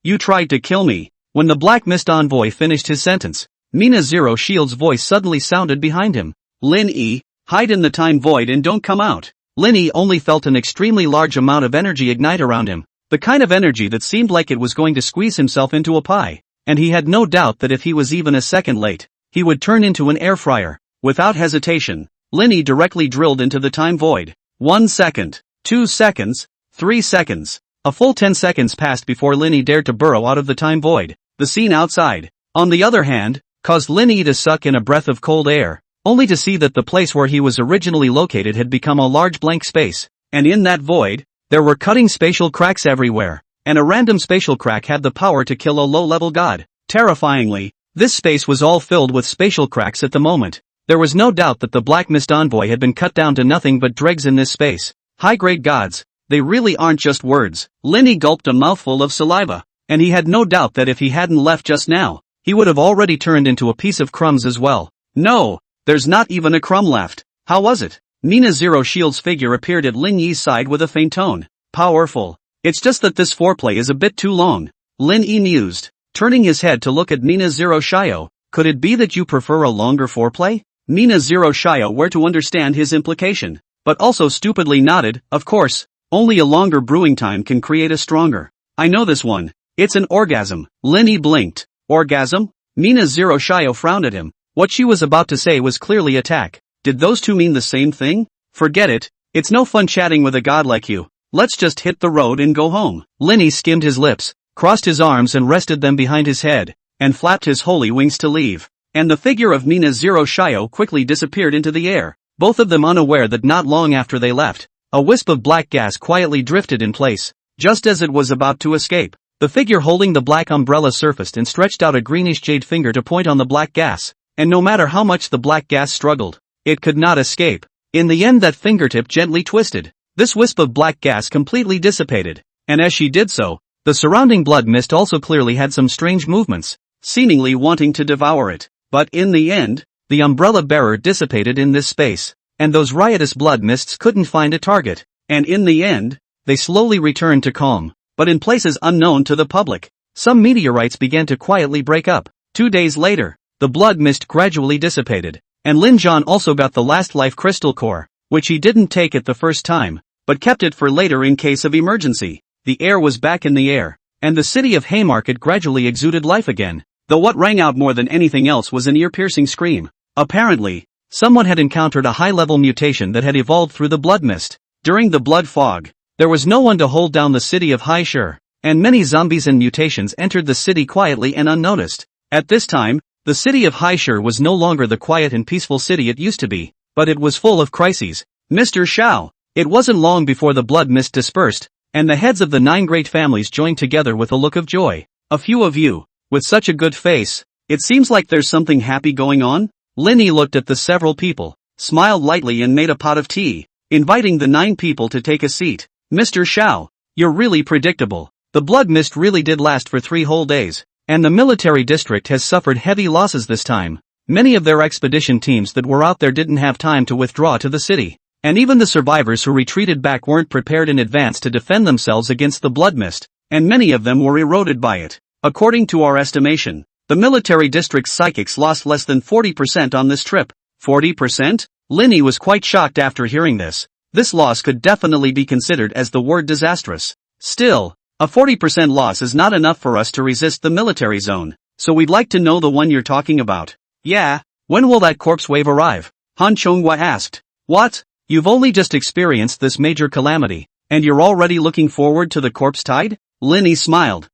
You tried to kill me. When the Black Mist envoy finished his sentence, Mina Zero Shield's voice suddenly sounded behind him. Lin Yi, hide in the time void and don't come out. Lin Yi only felt an extremely large amount of energy ignite around him, the kind of energy that seemed like it was going to squeeze himself into a pie, and he had no doubt that if he was even a second late, he would turn into an air fryer. Without hesitation, Lin Yi directly drilled into the time void. 1 second, 2 seconds, 3 seconds. A full 10 seconds passed before Lin Yi dared to burrow out of the time void. The scene outside, on the other hand, caused Lin Yi to suck in a breath of cold air, only to see that the place where he was originally located had become a large blank space, and in that void, there were cutting spatial cracks everywhere, and a random spatial crack had the power to kill a low-level god. Terrifyingly, this space was all filled with spatial cracks at the moment. There was no doubt that the Black Mist envoy had been cut down to nothing but dregs in this space. High-grade gods, they really aren't just words. Lin Yi gulped a mouthful of saliva, and he had no doubt that if he hadn't left just now, he would have already turned into a piece of crumbs as well. No! There's not even a crumb left. How was it? Mina Zero Shield's figure appeared at Lin Yi's side with a faint tone. Powerful. It's just that this foreplay is a bit too long. Lin Yi mused, turning his head to look at Mina Zero Xiao. Could it be that you prefer a longer foreplay? Mina Zero Xiao were to understand his implication, but also stupidly nodded. Of course, only a longer brewing time can create a stronger. I know this one. It's an orgasm. Lin Yi blinked. Orgasm? Mina Zero Xiao frowned at him. What she was about to say was clearly attack. Did those two mean the same thing? Forget it. It's no fun chatting with a god like you. Let's just hit the road and go home. Lin Yi skimmed his lips, crossed his arms and rested them behind his head, and flapped his holy wings to leave. And the figure of Mina Zero Xiao quickly disappeared into the air, both of them unaware that not long after they left, a wisp of black gas quietly drifted in place. Just as it was about to escape, the figure holding the black umbrella surfaced and stretched out a greenish jade finger to point on the black gas. And no matter how much the black gas struggled, it could not escape. In the end that fingertip gently twisted. This wisp of black gas completely dissipated, and as she did so, The surrounding blood mist also clearly had some strange movements, seemingly wanting to devour it. But in the end, the umbrella bearer dissipated in this space, and those riotous blood mists couldn't find a target. And in the end, they slowly returned to calm. But in places unknown to the public, some meteorites began to quietly break up. 2 days later, the blood mist gradually dissipated, and Lin Zhan also got the last life crystal core, which he didn't take it the first time, but kept it for later in case of emergency. The air was back in the air, and the city of Haymarket gradually exuded life again, though what rang out more than anything else was an ear-piercing scream. Apparently, someone had encountered a high-level mutation that had evolved through the blood mist. During the blood fog, there was no one to hold down the city of Haishur, and many zombies and mutations entered the city quietly and unnoticed. At this time, the city of Haishur was no longer the quiet and peaceful city it used to be, but it was full of crises. Mr. Zhao. It wasn't long before the blood mist dispersed, and the heads of the 9 great families joined together with a look of joy. A few of you, with such a good face, it seems like there's something happy going on? Linny looked at the several people, smiled lightly and made a pot of tea, inviting the 9 people to take a seat. Mr. Zhao, you're really predictable. The blood mist really did last for 3 whole days, and the military district has suffered heavy losses this time. Many of their expedition teams that were out there didn't have time to withdraw to the city, and even the survivors who retreated back weren't prepared in advance to defend themselves against the blood mist, and many of them were eroded by it. According to our estimation, the military district's psychics lost less than 40% on this trip. 40%? Linny was quite shocked after hearing this. This loss could definitely be considered as the word disastrous. Still, a 40% loss is not enough for us to resist the military zone, so we'd like to know the one you're talking about. Yeah, when will that corpse wave arrive? Han Chonghua asked. What? You've only just experienced this major calamity, and you're already looking forward to the corpse tide? Linny smiled.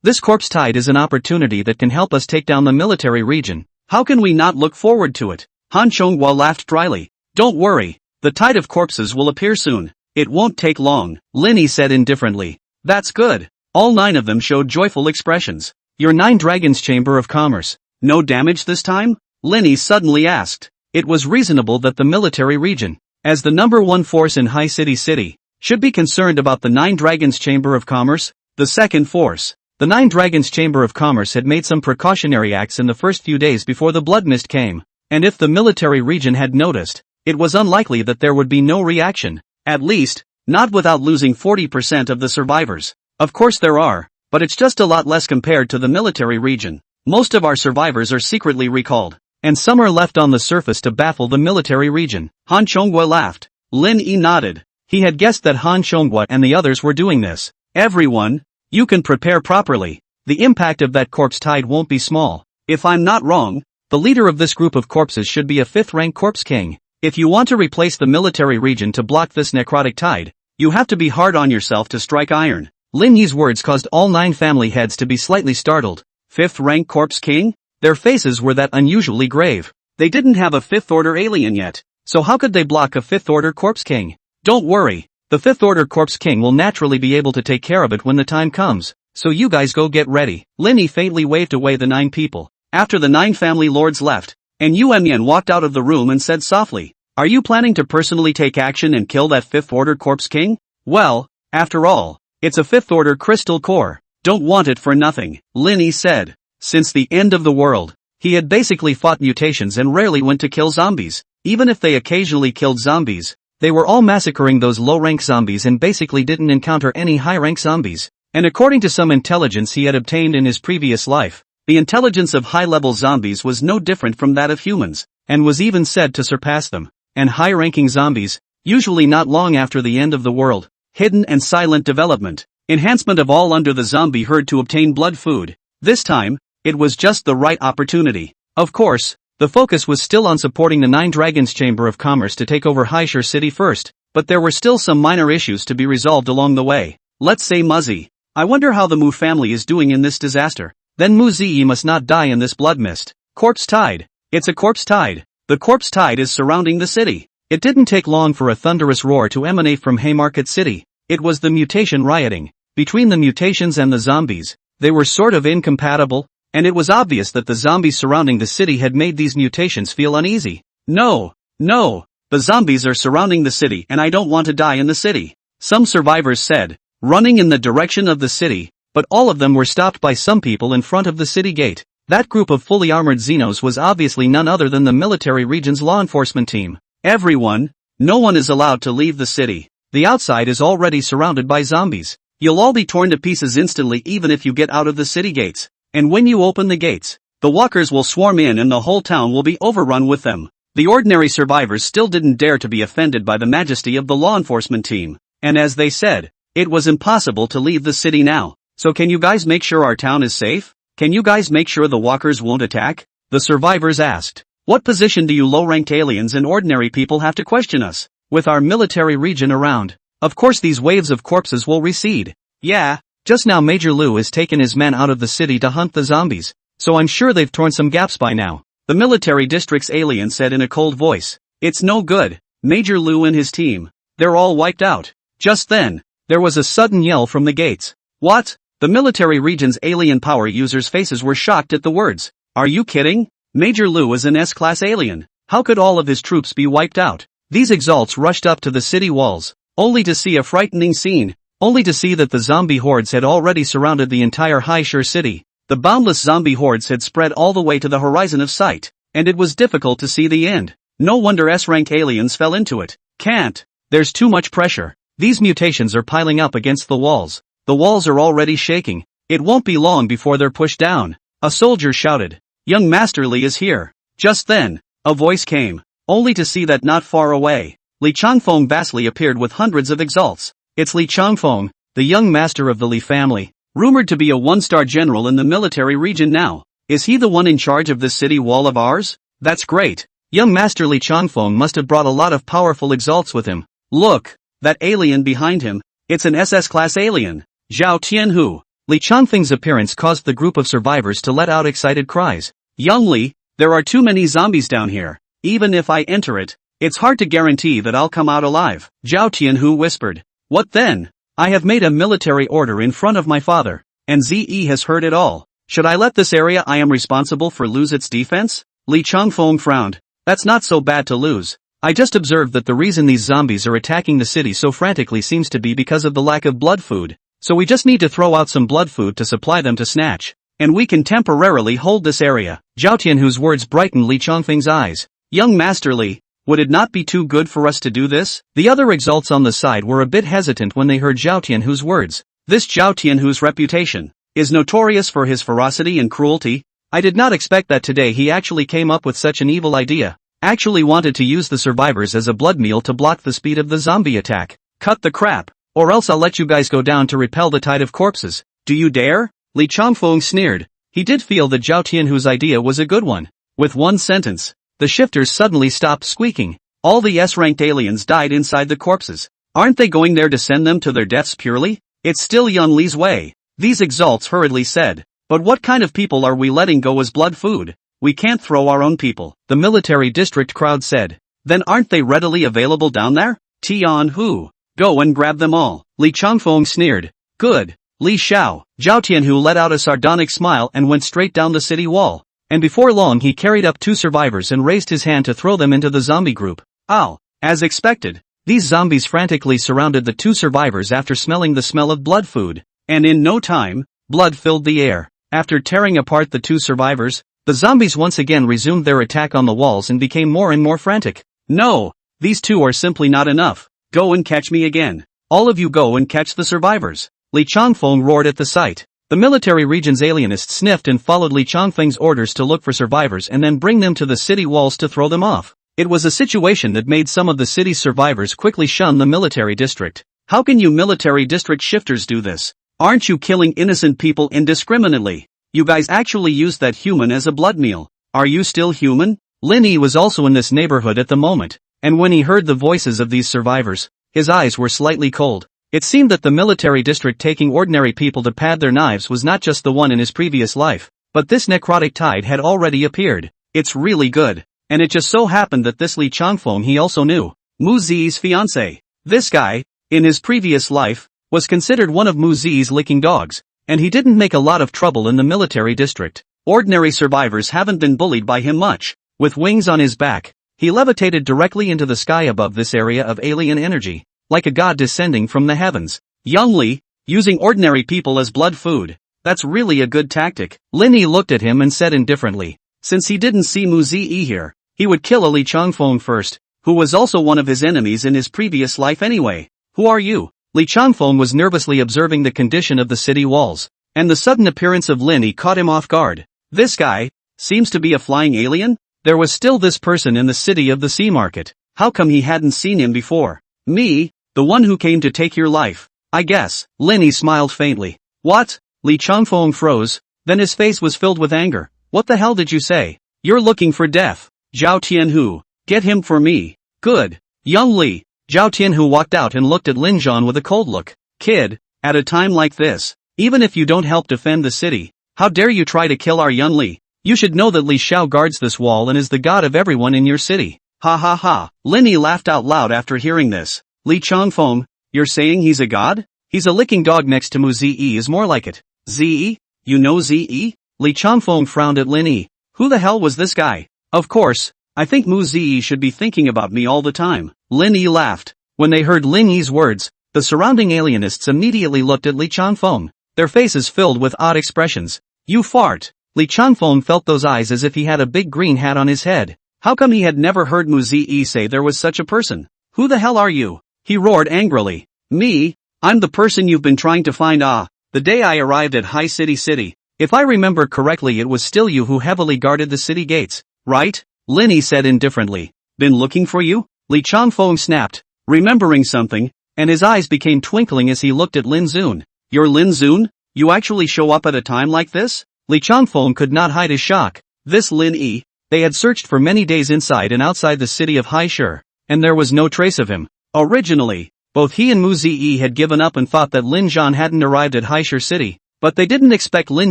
This corpse tide is an opportunity that can help us take down the military region. How can we not look forward to it? Han Chonghua laughed dryly. Don't worry, the tide of corpses will appear soon. It won't take long, Linny said indifferently. That's good. All 9 of them showed joyful expressions. Your 9 Dragons Chamber of Commerce. No damage this time? Linny suddenly asked. It was reasonable that the military region, as the number 1 force in High City, should be concerned about the 9 Dragons Chamber of Commerce, the second force. The 9 Dragons Chamber of Commerce had made some precautionary acts in the first few days before the blood mist came, and if the military region had noticed, it was unlikely that there would be no reaction, at least, not without losing 40% of the survivors. Of course there are, but it's just a lot less compared to the military region. Most of our survivors are secretly recalled, and some are left on the surface to baffle the military region. Han Chonghua laughed. Lin Yi nodded. He had guessed that Han Chonghua and the others were doing this. Everyone, you can prepare properly. The impact of that corpse tide won't be small. If I'm not wrong, the leader of this group of corpses should be a 5th-rank corpse king. If you want to replace the military region to block this necrotic tide, you have to be hard on yourself to strike iron. Lin Yi's words caused all 9 family heads to be slightly startled. 5th-rank corpse king? Their faces were that unusually grave. They didn't have a 5th-order alien yet, so how could they block a 5th-order corpse king? Don't worry, the 5th-order corpse king will naturally be able to take care of it when the time comes, so you guys go get ready. Lin Yi faintly waved away the 9 people. After the 9 family lords left, and Yuan Yan walked out of the room and said softly, Are you planning to personally take action and kill that 5th-order corpse king? Well, after all, it's a 5th-order crystal core. Don't want it for nothing, Lin Yi said. Since the end of the world, he had basically fought mutations and rarely went to kill zombies. Even if they occasionally killed zombies, they were all massacring those low-rank zombies and basically didn't encounter any high-rank zombies. And according to some intelligence he had obtained in his previous life, the intelligence of high-level zombies was no different from that of humans, and was even said to surpass them. And high-ranking zombies, usually not long after the end of the world, hidden and silent development, enhancement of all under the zombie herd to obtain blood food. This time, it was just the right opportunity. Of course, the focus was still on supporting the 9 Dragons Chamber of Commerce to take over Haishur City first, but there were still some minor issues to be resolved along the way. Let's say Muzzy. I wonder how the Mu family is doing in this disaster. Then Mu Ziyi must not die in this blood mist. Corpse tide. It's a corpse tide. The corpse tide is surrounding the city. It didn't take long for a thunderous roar to emanate from Haymarket City. It was the mutation rioting. Between the mutations and the zombies, they were sort of incompatible, and it was obvious that the zombies surrounding the city had made these mutations feel uneasy. No, the zombies are surrounding the city and I don't want to die in the city, some survivors said. running in the direction of the city, but all of them were stopped by some people in front of the city gate. That group of fully armored Xenos was obviously none other than the military region's law enforcement team. Everyone, no one is allowed to leave the city. The outside is already surrounded by zombies. You'll all be torn to pieces instantly even if you get out of the city gates. And when you open the gates, the walkers will swarm in and the whole town will be overrun with them. The ordinary survivors still didn't dare to be offended by the majesty of the law enforcement team. And as they said, it was impossible to leave the city now. So can you guys make sure our town is safe? Can you guys make sure the walkers won't attack? The survivors asked. What position do you low-ranked aliens and ordinary people have to question us? With our military region around, of course these waves of corpses will recede. Yeah, just now Major Lu has taken his men out of the city to hunt the zombies, so I'm sure they've torn some gaps by now. The military district's alien said in a cold voice. It's no good, Major Lu and his team. They're all wiped out. Just then, there was a sudden yell from the gates. What? The military region's alien power users' faces were shocked at the words. Are you kidding? Major Lu is an S-class alien. How could all of his troops be wiped out? These exalts rushed up to the city walls, only to see a frightening scene, only to see that the zombie hordes had already surrounded the entire Haishur city. The boundless zombie hordes had spread all the way to the horizon of sight, and it was difficult to see the end. No wonder S-rank aliens fell into it. Can't. There's too much pressure. These mutations are piling up against the walls. The walls are already shaking. It won't be long before they're pushed down. A soldier shouted. Young Master Li is here. Just then, a voice came, only to see that not far away, Li Changfeng vastly appeared with hundreds of exalts. It's Li Changfeng, the young master of the Li family, rumored to be a one-star general in the military region now. Is he the one in charge of this city wall of ours? That's great. Young Master Li Changfeng must have brought a lot of powerful exalts with him. Look, that alien behind him. It's an SS-class alien. Zhao Tianhu. Li Changfeng's appearance caused the group of survivors to let out excited cries. Young Li, there are too many zombies down here. Even if I enter it, it's hard to guarantee that I'll come out alive. Zhao Tianhu whispered. What then? I have made a military order in front of my father, and ZE has heard it all. Should I let this area I am responsible for lose its defense? Li Changfeng frowned. That's not so bad to lose. I just observed that the reason these zombies are attacking the city so frantically seems to be because of the lack of blood food. So we just need to throw out some blood food to supply them to snatch. And we can temporarily hold this area. Zhao Tianhu's words brightened Li Changfeng's eyes. Young Master Li, would it not be too good for us to do this? The other exalts on the side were a bit hesitant when they heard Zhao Tianhu's words. This Zhao Tianhu's reputation is notorious for his ferocity and cruelty. I did not expect that today he actually came up with such an evil idea. Actually wanted to use the survivors as a blood meal to block the speed of the zombie attack. Cut the crap, or else I'll let you guys go down to repel the tide of corpses. Do you dare? Li Changfeng sneered. He did feel that Zhao Tianhu's idea was a good one. With one sentence, the shifters suddenly stopped squeaking. All the S-ranked aliens died inside the corpses. Aren't they going there to send them to their deaths purely? It's still Yun Li's way. These exalts hurriedly said. But what kind of people are we letting go as blood food? We can't throw our own people. The military district crowd said. Then aren't they readily available down there? Tianhu. Go and grab them all. Li Changfeng sneered. Good. Li Xiao. Zhao Tianhu let out a sardonic smile and went straight down the city wall. And before long he carried up two survivors and raised his hand to throw them into the zombie group. Ow. As expected, these zombies frantically surrounded the two survivors after smelling the smell of blood food. And in no time, blood filled the air. After tearing apart the two survivors, the zombies once again resumed their attack on the walls and became more and more frantic. No, these two are simply not enough. Go and catch me again. All of you go and catch the survivors. Li Changfeng roared at the sight. The military region's alienists sniffed and followed Li Changfeng's orders to look for survivors and then bring them to the city walls to throw them off. It was a situation that made some of the city's survivors quickly shun the military district. How can you military district shifters do this? Aren't you killing innocent people indiscriminately? You guys actually used that human as a blood meal. Are you still human? Lin Yi was also in this neighborhood at the moment, and when he heard the voices of these survivors, his eyes were slightly cold. It seemed that the military district taking ordinary people to pad their knives was not just the one in his previous life, but this necrotic tide had already appeared. It's really good. And it just so happened that this Li Changfeng he also knew. Mu Zi's fiancé. This guy, in his previous life, was considered one of Mu Zi's licking dogs, and he didn't make a lot of trouble in the military district. Ordinary survivors haven't been bullied by him much. With wings on his back, he levitated directly into the sky above this area of alien energy, like a god descending from the heavens. Young Li, Using ordinary people as blood food. That's really a good tactic. Lin Yi looked at him and said indifferently. Since he didn't see Mu Ziyi here, he would kill Li Changfeng first, who was also one of his enemies in his previous life anyway. Who are you? Li Changfeng was nervously observing the condition of the city walls, and the sudden appearance of Lin Yi caught him off guard. This guy seems to be a flying alien? There was still this person in the city of the sea market. How come he hadn't seen him before? Me, the one who came to take your life, I guess. Lin Yi smiled faintly. What? Li Changfeng froze, then his face was filled with anger. What the hell did you say? You're looking for death. Zhao Tianhu, get him for me. Good. Young Li. Zhao Tianhu walked out and looked at Lin Zhan with a cold look. Kid, at a time like this, even if you don't help defend the city, how dare you try to kill our young Li? You should know that Li Xiao guards this wall and is the god of everyone in your city. Ha ha ha. Lin Yi laughed out loud after hearing this. Li Changfeng, you're saying he's a god? He's a licking dog next to Mu Ziyi is more like it. Ziyi? You know Ziyi? Li Changfeng frowned at Lin Yi. Who the hell was this guy? Of course, I think Mu Ziyi should be thinking about me all the time. Lin Yi laughed. When they heard Lin Yi's words, the surrounding alienists immediately looked at Li Changfeng, their faces filled with odd expressions. You fart. Li Changfeng felt those eyes as if he had a big green hat on his head. How come he had never heard Mu Ziyi say there was such a person? Who the hell are you? He roared angrily. Me? I'm the person you've been trying to find. The day I arrived at High City. If I remember correctly, it was still you who heavily guarded the city gates, right? Lin Yi said indifferently. Been looking for you? Li Changfeng snapped, remembering something, and his eyes became twinkling as he looked at Lin Zun. You're Lin Zun? You actually show up at a time like this? Li Changfeng could not hide his shock. This Lin Yi, they had searched for many days inside and outside the city of Haishur, and there was no trace of him. Originally, both he and Mu Ziyi had given up and thought that Lin Zhan hadn't arrived at Haishur city, but they didn't expect Lin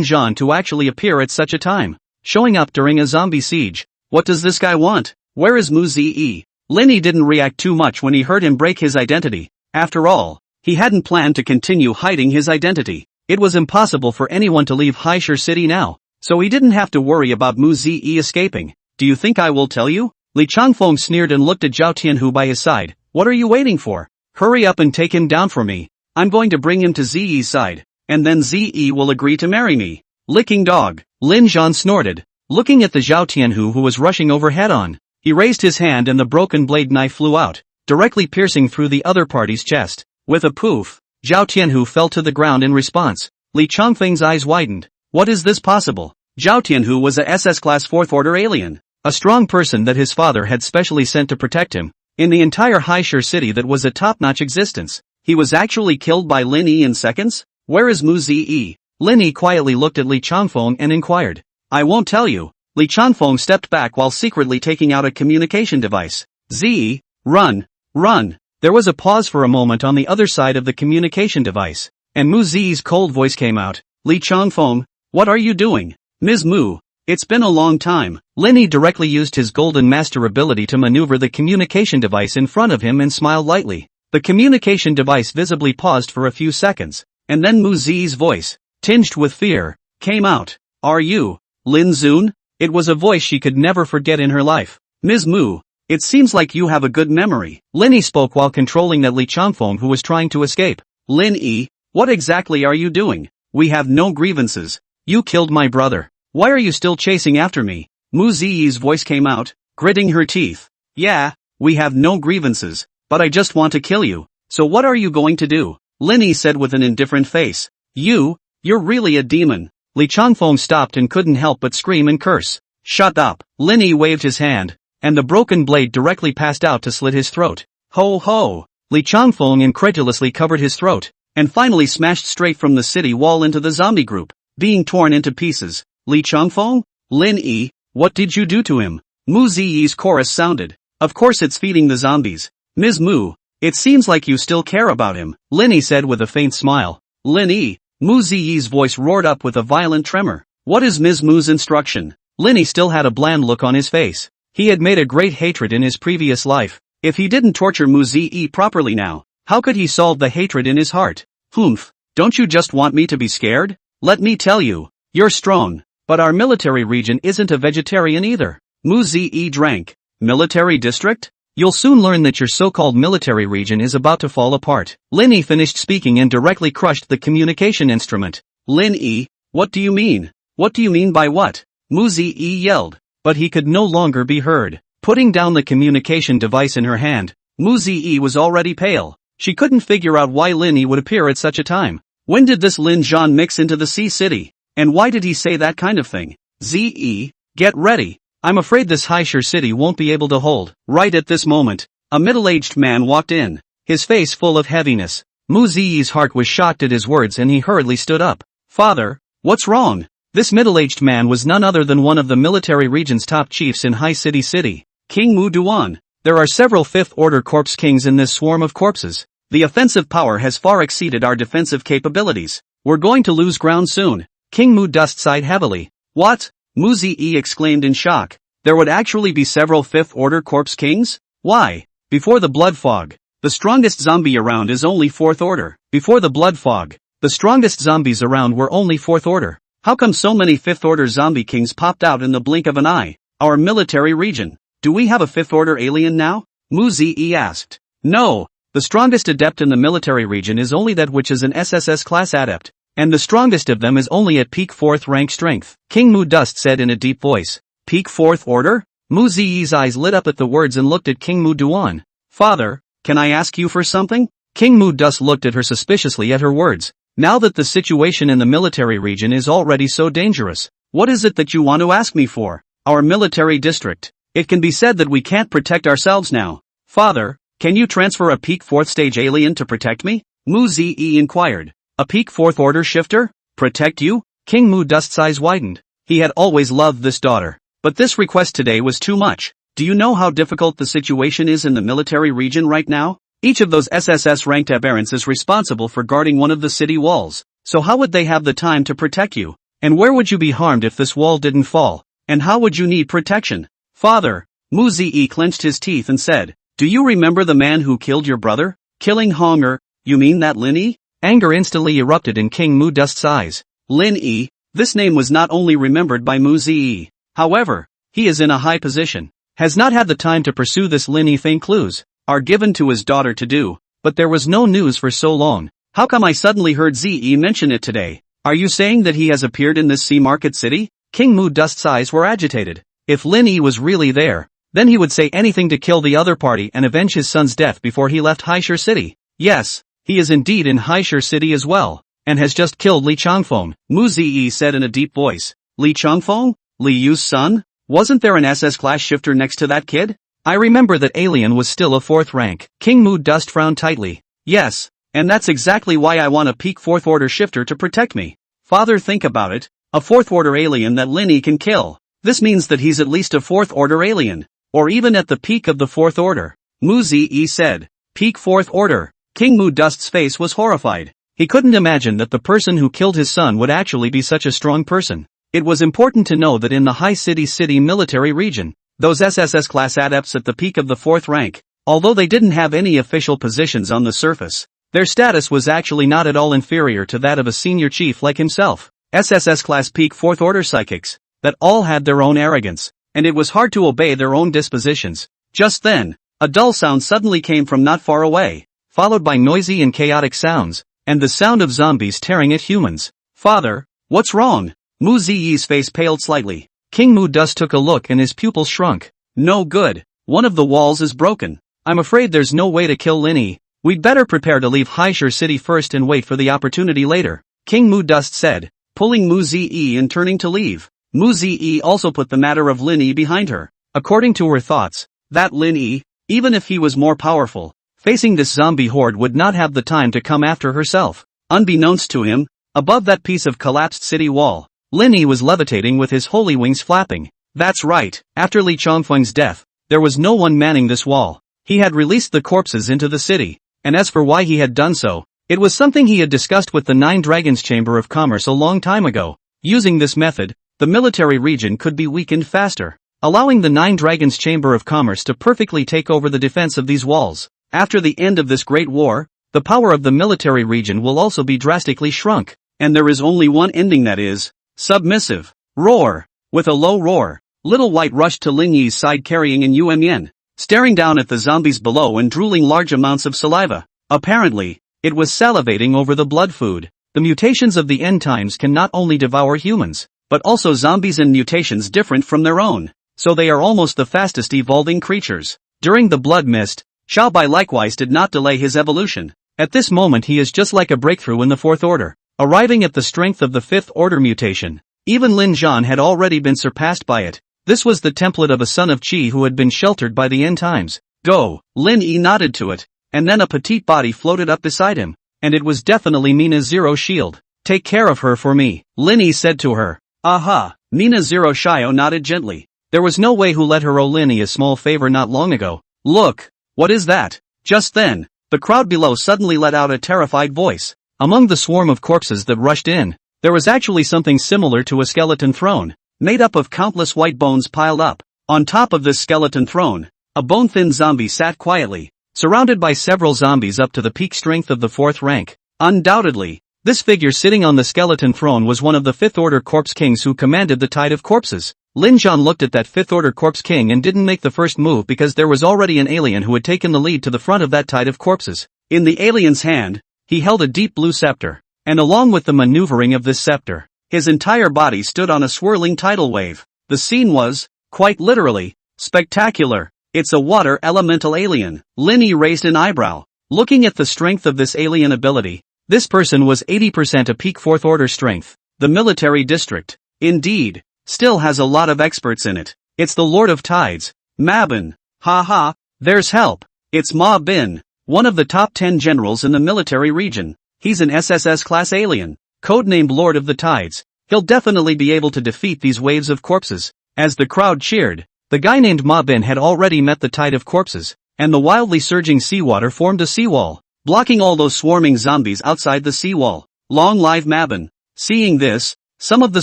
Zhan to actually appear at such a time, showing up during a zombie siege. What does this guy want? Where is Mu Ziyi? Lin Yi didn't react too much when he heard him break his identity. After all, he hadn't planned to continue hiding his identity. It was impossible for anyone to leave Haishur city now, so he didn't have to worry about Mu Ziyi escaping. Do you think I will tell you? Li Changfeng sneered and looked at Zhao Tianhu by his side. What are you waiting for? Hurry up and take him down for me. I'm going to bring him to Ziyi's side, and then Ziyi will agree to marry me. Licking dog. Lin Zhan snorted, looking at the Zhao Tianhu who was rushing over head on. He raised his hand and the broken blade knife flew out, directly piercing through the other party's chest. With a poof, Zhao Tianhu fell to the ground in response. Li Changfeng's eyes widened. What is this possible? Zhao Tianhu was a SS class 4th order alien, a strong person that his father had specially sent to protect him. In the entire Haishur city that was a top-notch existence, he was actually killed by Lin Yi in seconds? Where is Mu Ziyi? Lin Yi quietly looked at Li Changfeng and inquired. I won't tell you. Li Changfeng stepped back while secretly taking out a communication device. Ziyi, run, run. There was a pause for a moment on the other side of the communication device, and Mu Ziyi's cold voice came out. Li Changfeng, what are you doing? Ms. Mu, it's been a long time. Lin Yi directly used his golden master ability to maneuver the communication device in front of him and smiled lightly. The communication device visibly paused for a few seconds, and then Mu Ziyi's voice, tinged with fear, came out. Are you Lin Zun? It was a voice she could never forget in her life. Ms. Mu, it seems like you have a good memory. Lin Yi spoke while controlling that Li Changfeng who was trying to escape. Lin Yi, what exactly are you doing? We have no grievances. You killed my brother. Why are you still chasing after me? Mu Ziyi's voice came out, gritting her teeth. Yeah, we have no grievances, but I just want to kill you. So what are you going to do? Lin Yi said with an indifferent face. You're really a demon. Li Changfeng stopped and couldn't help but scream and curse. Shut up. Lin Yi waved his hand, and the broken blade directly passed out to slit his throat. Ho ho! Li Changfeng incredulously covered his throat, and finally smashed straight from the city wall into the zombie group, being torn into pieces. Li Changfeng? Lin Yi, what did you do to him? Mu Ziyi's chorus sounded. Of course it's feeding the zombies. Ms. Mu, it seems like you still care about him, Lin Yi said with a faint smile. Lin Yi, Mu Ziyi's voice roared up with a violent tremor. What is Ms. Mu's instruction? Lin Yi still had a bland look on his face. He had made a great hatred in his previous life. If he didn't torture Mu Ziyi properly now, how could he solve the hatred in his heart? Humph, don't you just want me to be scared? Let me tell you, you're strong, but our military region isn't a vegetarian either. Mu Ziyi drank. Military district? You'll soon learn that your so-called military region is about to fall apart. Lin Yi finished speaking and directly crushed the communication instrument. Lin Yi, what do you mean? What do you mean by what? Mu Ziyi yelled. But he could no longer be heard. Putting down the communication device in her hand, Mu Ziyi was already pale. She couldn't figure out why Lin Yi would appear at such a time. When did this Lin Zhan mix into the Sea City? And why did he say that kind of thing? Ziyi, get ready. I'm afraid this Haishur city won't be able to hold. Right at this moment, a middle-aged man walked in, his face full of heaviness. Mu Ziyi's heart was shocked at his words and he hurriedly stood up. Father, what's wrong? This middle-aged man was none other than one of the military region's top chiefs in High City, King Mu Duan. There are several fifth-order corpse kings in this swarm of corpses. The offensive power has far exceeded our defensive capabilities. We're going to lose ground soon. King Mu Dust sighed heavily. What? Mu Ziyi exclaimed in shock. There would actually be several fifth-order corpse kings? Why? Before the blood fog, the strongest zombie around is only fourth order. Before the blood fog, the strongest zombies around were only fourth order. How come so many fifth-order zombie kings popped out in the blink of an eye? Our military region. Do we have a fifth-order alien now? Mu Ziyi asked. No, the strongest adept in the military region is only that which is an SSS class adept. And the strongest of them is only at peak 4th rank strength. King Mu Dust said in a deep voice. Peak 4th order? Mu Ziyi's eyes lit up at the words and looked at King Mu Duan. Father, can I ask you for something? King Mu Dust looked at her suspiciously at her words. Now that the situation in the military region is already so dangerous, what is it that you want to ask me for? Our military district. It can be said that we can't protect ourselves now. Father, can you transfer a peak 4th stage alien to protect me? Mu Ziyi inquired. A peak 4th order shifter? Protect you? King Mu Dust's eyes widened. He had always loved this daughter. But this request today was too much. Do you know how difficult the situation is in the military region right now? Each of those SSS ranked aberrants is responsible for guarding one of the city walls. So how would they have the time to protect you? And where would you be harmed if this wall didn't fall? And how would you need protection? Father, Mu Ziyi clenched his teeth and said, do you remember the man who killed your brother? Killing Honger, you mean that Lin Yi? Anger instantly erupted in King Mu Dust's eyes. Lin Yi, this name was not only remembered by Mu Ziyi. However, he is in a high position. Has not had the time to pursue this Lin Yi thing. Clues are given to his daughter to do, but there was no news for so long. How come I suddenly heard Ziyi mention it today? Are you saying that he has appeared in this sea market city? King Mu Dust's eyes were agitated. If Lin Yi was really there, then he would say anything to kill the other party and avenge his son's death before he left Haishur City. Yes, he is indeed in Haishur City as well, and has just killed Li Changfeng. Mu Ziyi said in a deep voice. Li Changfeng? Li Yu's son? Wasn't there an SS class shifter next to that kid? I remember that alien was still a 4th rank. King Mu Dust frowned tightly. Yes, and that's exactly why I want a peak 4th order shifter to protect me. Father, think about it. A 4th order alien that Lin Yi can kill. This means that he's at least a 4th order alien. Or even at the peak of the 4th order. Mu Ziyi said. Peak 4th order. King Mu Dust's face was horrified. He couldn't imagine that the person who killed his son would actually be such a strong person. It was important to know that in the High City military region, those SSS class adepts at the peak of the 4th rank, although they didn't have any official positions on the surface, their status was actually not at all inferior to that of a senior chief like himself. SSS class peak 4th order psychics, that all had their own arrogance, and it was hard to obey their own dispositions. Just then, a dull sound suddenly came from not far away, followed by noisy and chaotic sounds, and the sound of zombies tearing at humans. Father, what's wrong? Mu Ziyi's face paled slightly. King Mu Dust took a look and his pupils shrunk. No good. One of the walls is broken. I'm afraid there's no way to kill Lin Yi. We'd better prepare to leave Haishur City first and wait for the opportunity later. King Mu Dust said, pulling Mu Ziyi and turning to leave. Mu Ziyi also put the matter of Lin Yi behind her. According to her thoughts, that Lin Yi, even if he was more powerful, facing this zombie horde would not have the time to come after herself. Unbeknownst to him, above that piece of collapsed city wall, Lin Yi was levitating with his holy wings flapping. That's right, after Li Changfeng's death, there was no one manning this wall. He had released the corpses into the city, and as for why he had done so, it was something he had discussed with the Nine Dragons Chamber of Commerce a long time ago. Using this method, the military region could be weakened faster, allowing the Nine Dragons Chamber of Commerce to perfectly take over the defense of these walls. After the end of this great war, the power of the military region will also be drastically shrunk, and there is only one ending, that is submissive. Roar! With a low roar, Little White rushed to Lin Yi's side carrying an Yuan Yen. staring down at the zombies below and drooling large amounts of saliva. Apparently, it was salivating over the blood food. The mutations of the end times can not only devour humans, but also zombies and mutations different from their own, so they are almost the fastest evolving creatures. During the blood mist, Zhao likewise did not delay his evolution. At this moment he is just like a breakthrough in the fourth order, arriving at the strength of the fifth order mutation. Even Lin Zhan had already been surpassed by it. This was the template of a son of Qi who had been sheltered by the end times. Go, Lin Yi nodded to it, and then a petite body floated up beside him, and it was definitely Mina Zero Shield. Take care of her for me, Lin Yi said to her. Aha, Mina Zero Shio nodded gently. There was no way who let her owe Lin Yi a small favor not long ago. Look, what is that? Just then, the crowd below suddenly let out a terrified voice. Among the swarm of corpses that rushed in, there was actually something similar to a skeleton throne, made up of countless white bones piled up. On top of this skeleton throne, a bone-thin zombie sat quietly, surrounded by several zombies up to the peak strength of the fourth rank. Undoubtedly, this figure sitting on the skeleton throne was one of the fifth-order corpse kings who commanded the tide of corpses. Lin Zhan looked at that fifth-order corpse king and didn't make the first move because there was already an alien who had taken the lead to the front of that tide of corpses. In the alien's hand, he held a deep blue scepter, and along with the maneuvering of this scepter, his entire body stood on a swirling tidal wave. The scene was, quite literally, spectacular. It's a water elemental alien. Lin Yi raised an eyebrow. Looking at the strength of this alien ability, this person was 80% a peak fourth order strength. The military district, indeed, still has a lot of experts in it. It's the Lord of Tides, Ma Bin. Haha, there's help. It's Ma Bin, one of the top 10 generals in the military region. He's an SSS class alien, codenamed Lord of the Tides. He'll definitely be able to defeat these waves of corpses. As the crowd cheered, the guy named Ma Bin had already met the tide of corpses, and the wildly surging seawater formed a seawall, blocking all those swarming zombies outside the seawall. Long live Ma Bin. Seeing this, some of the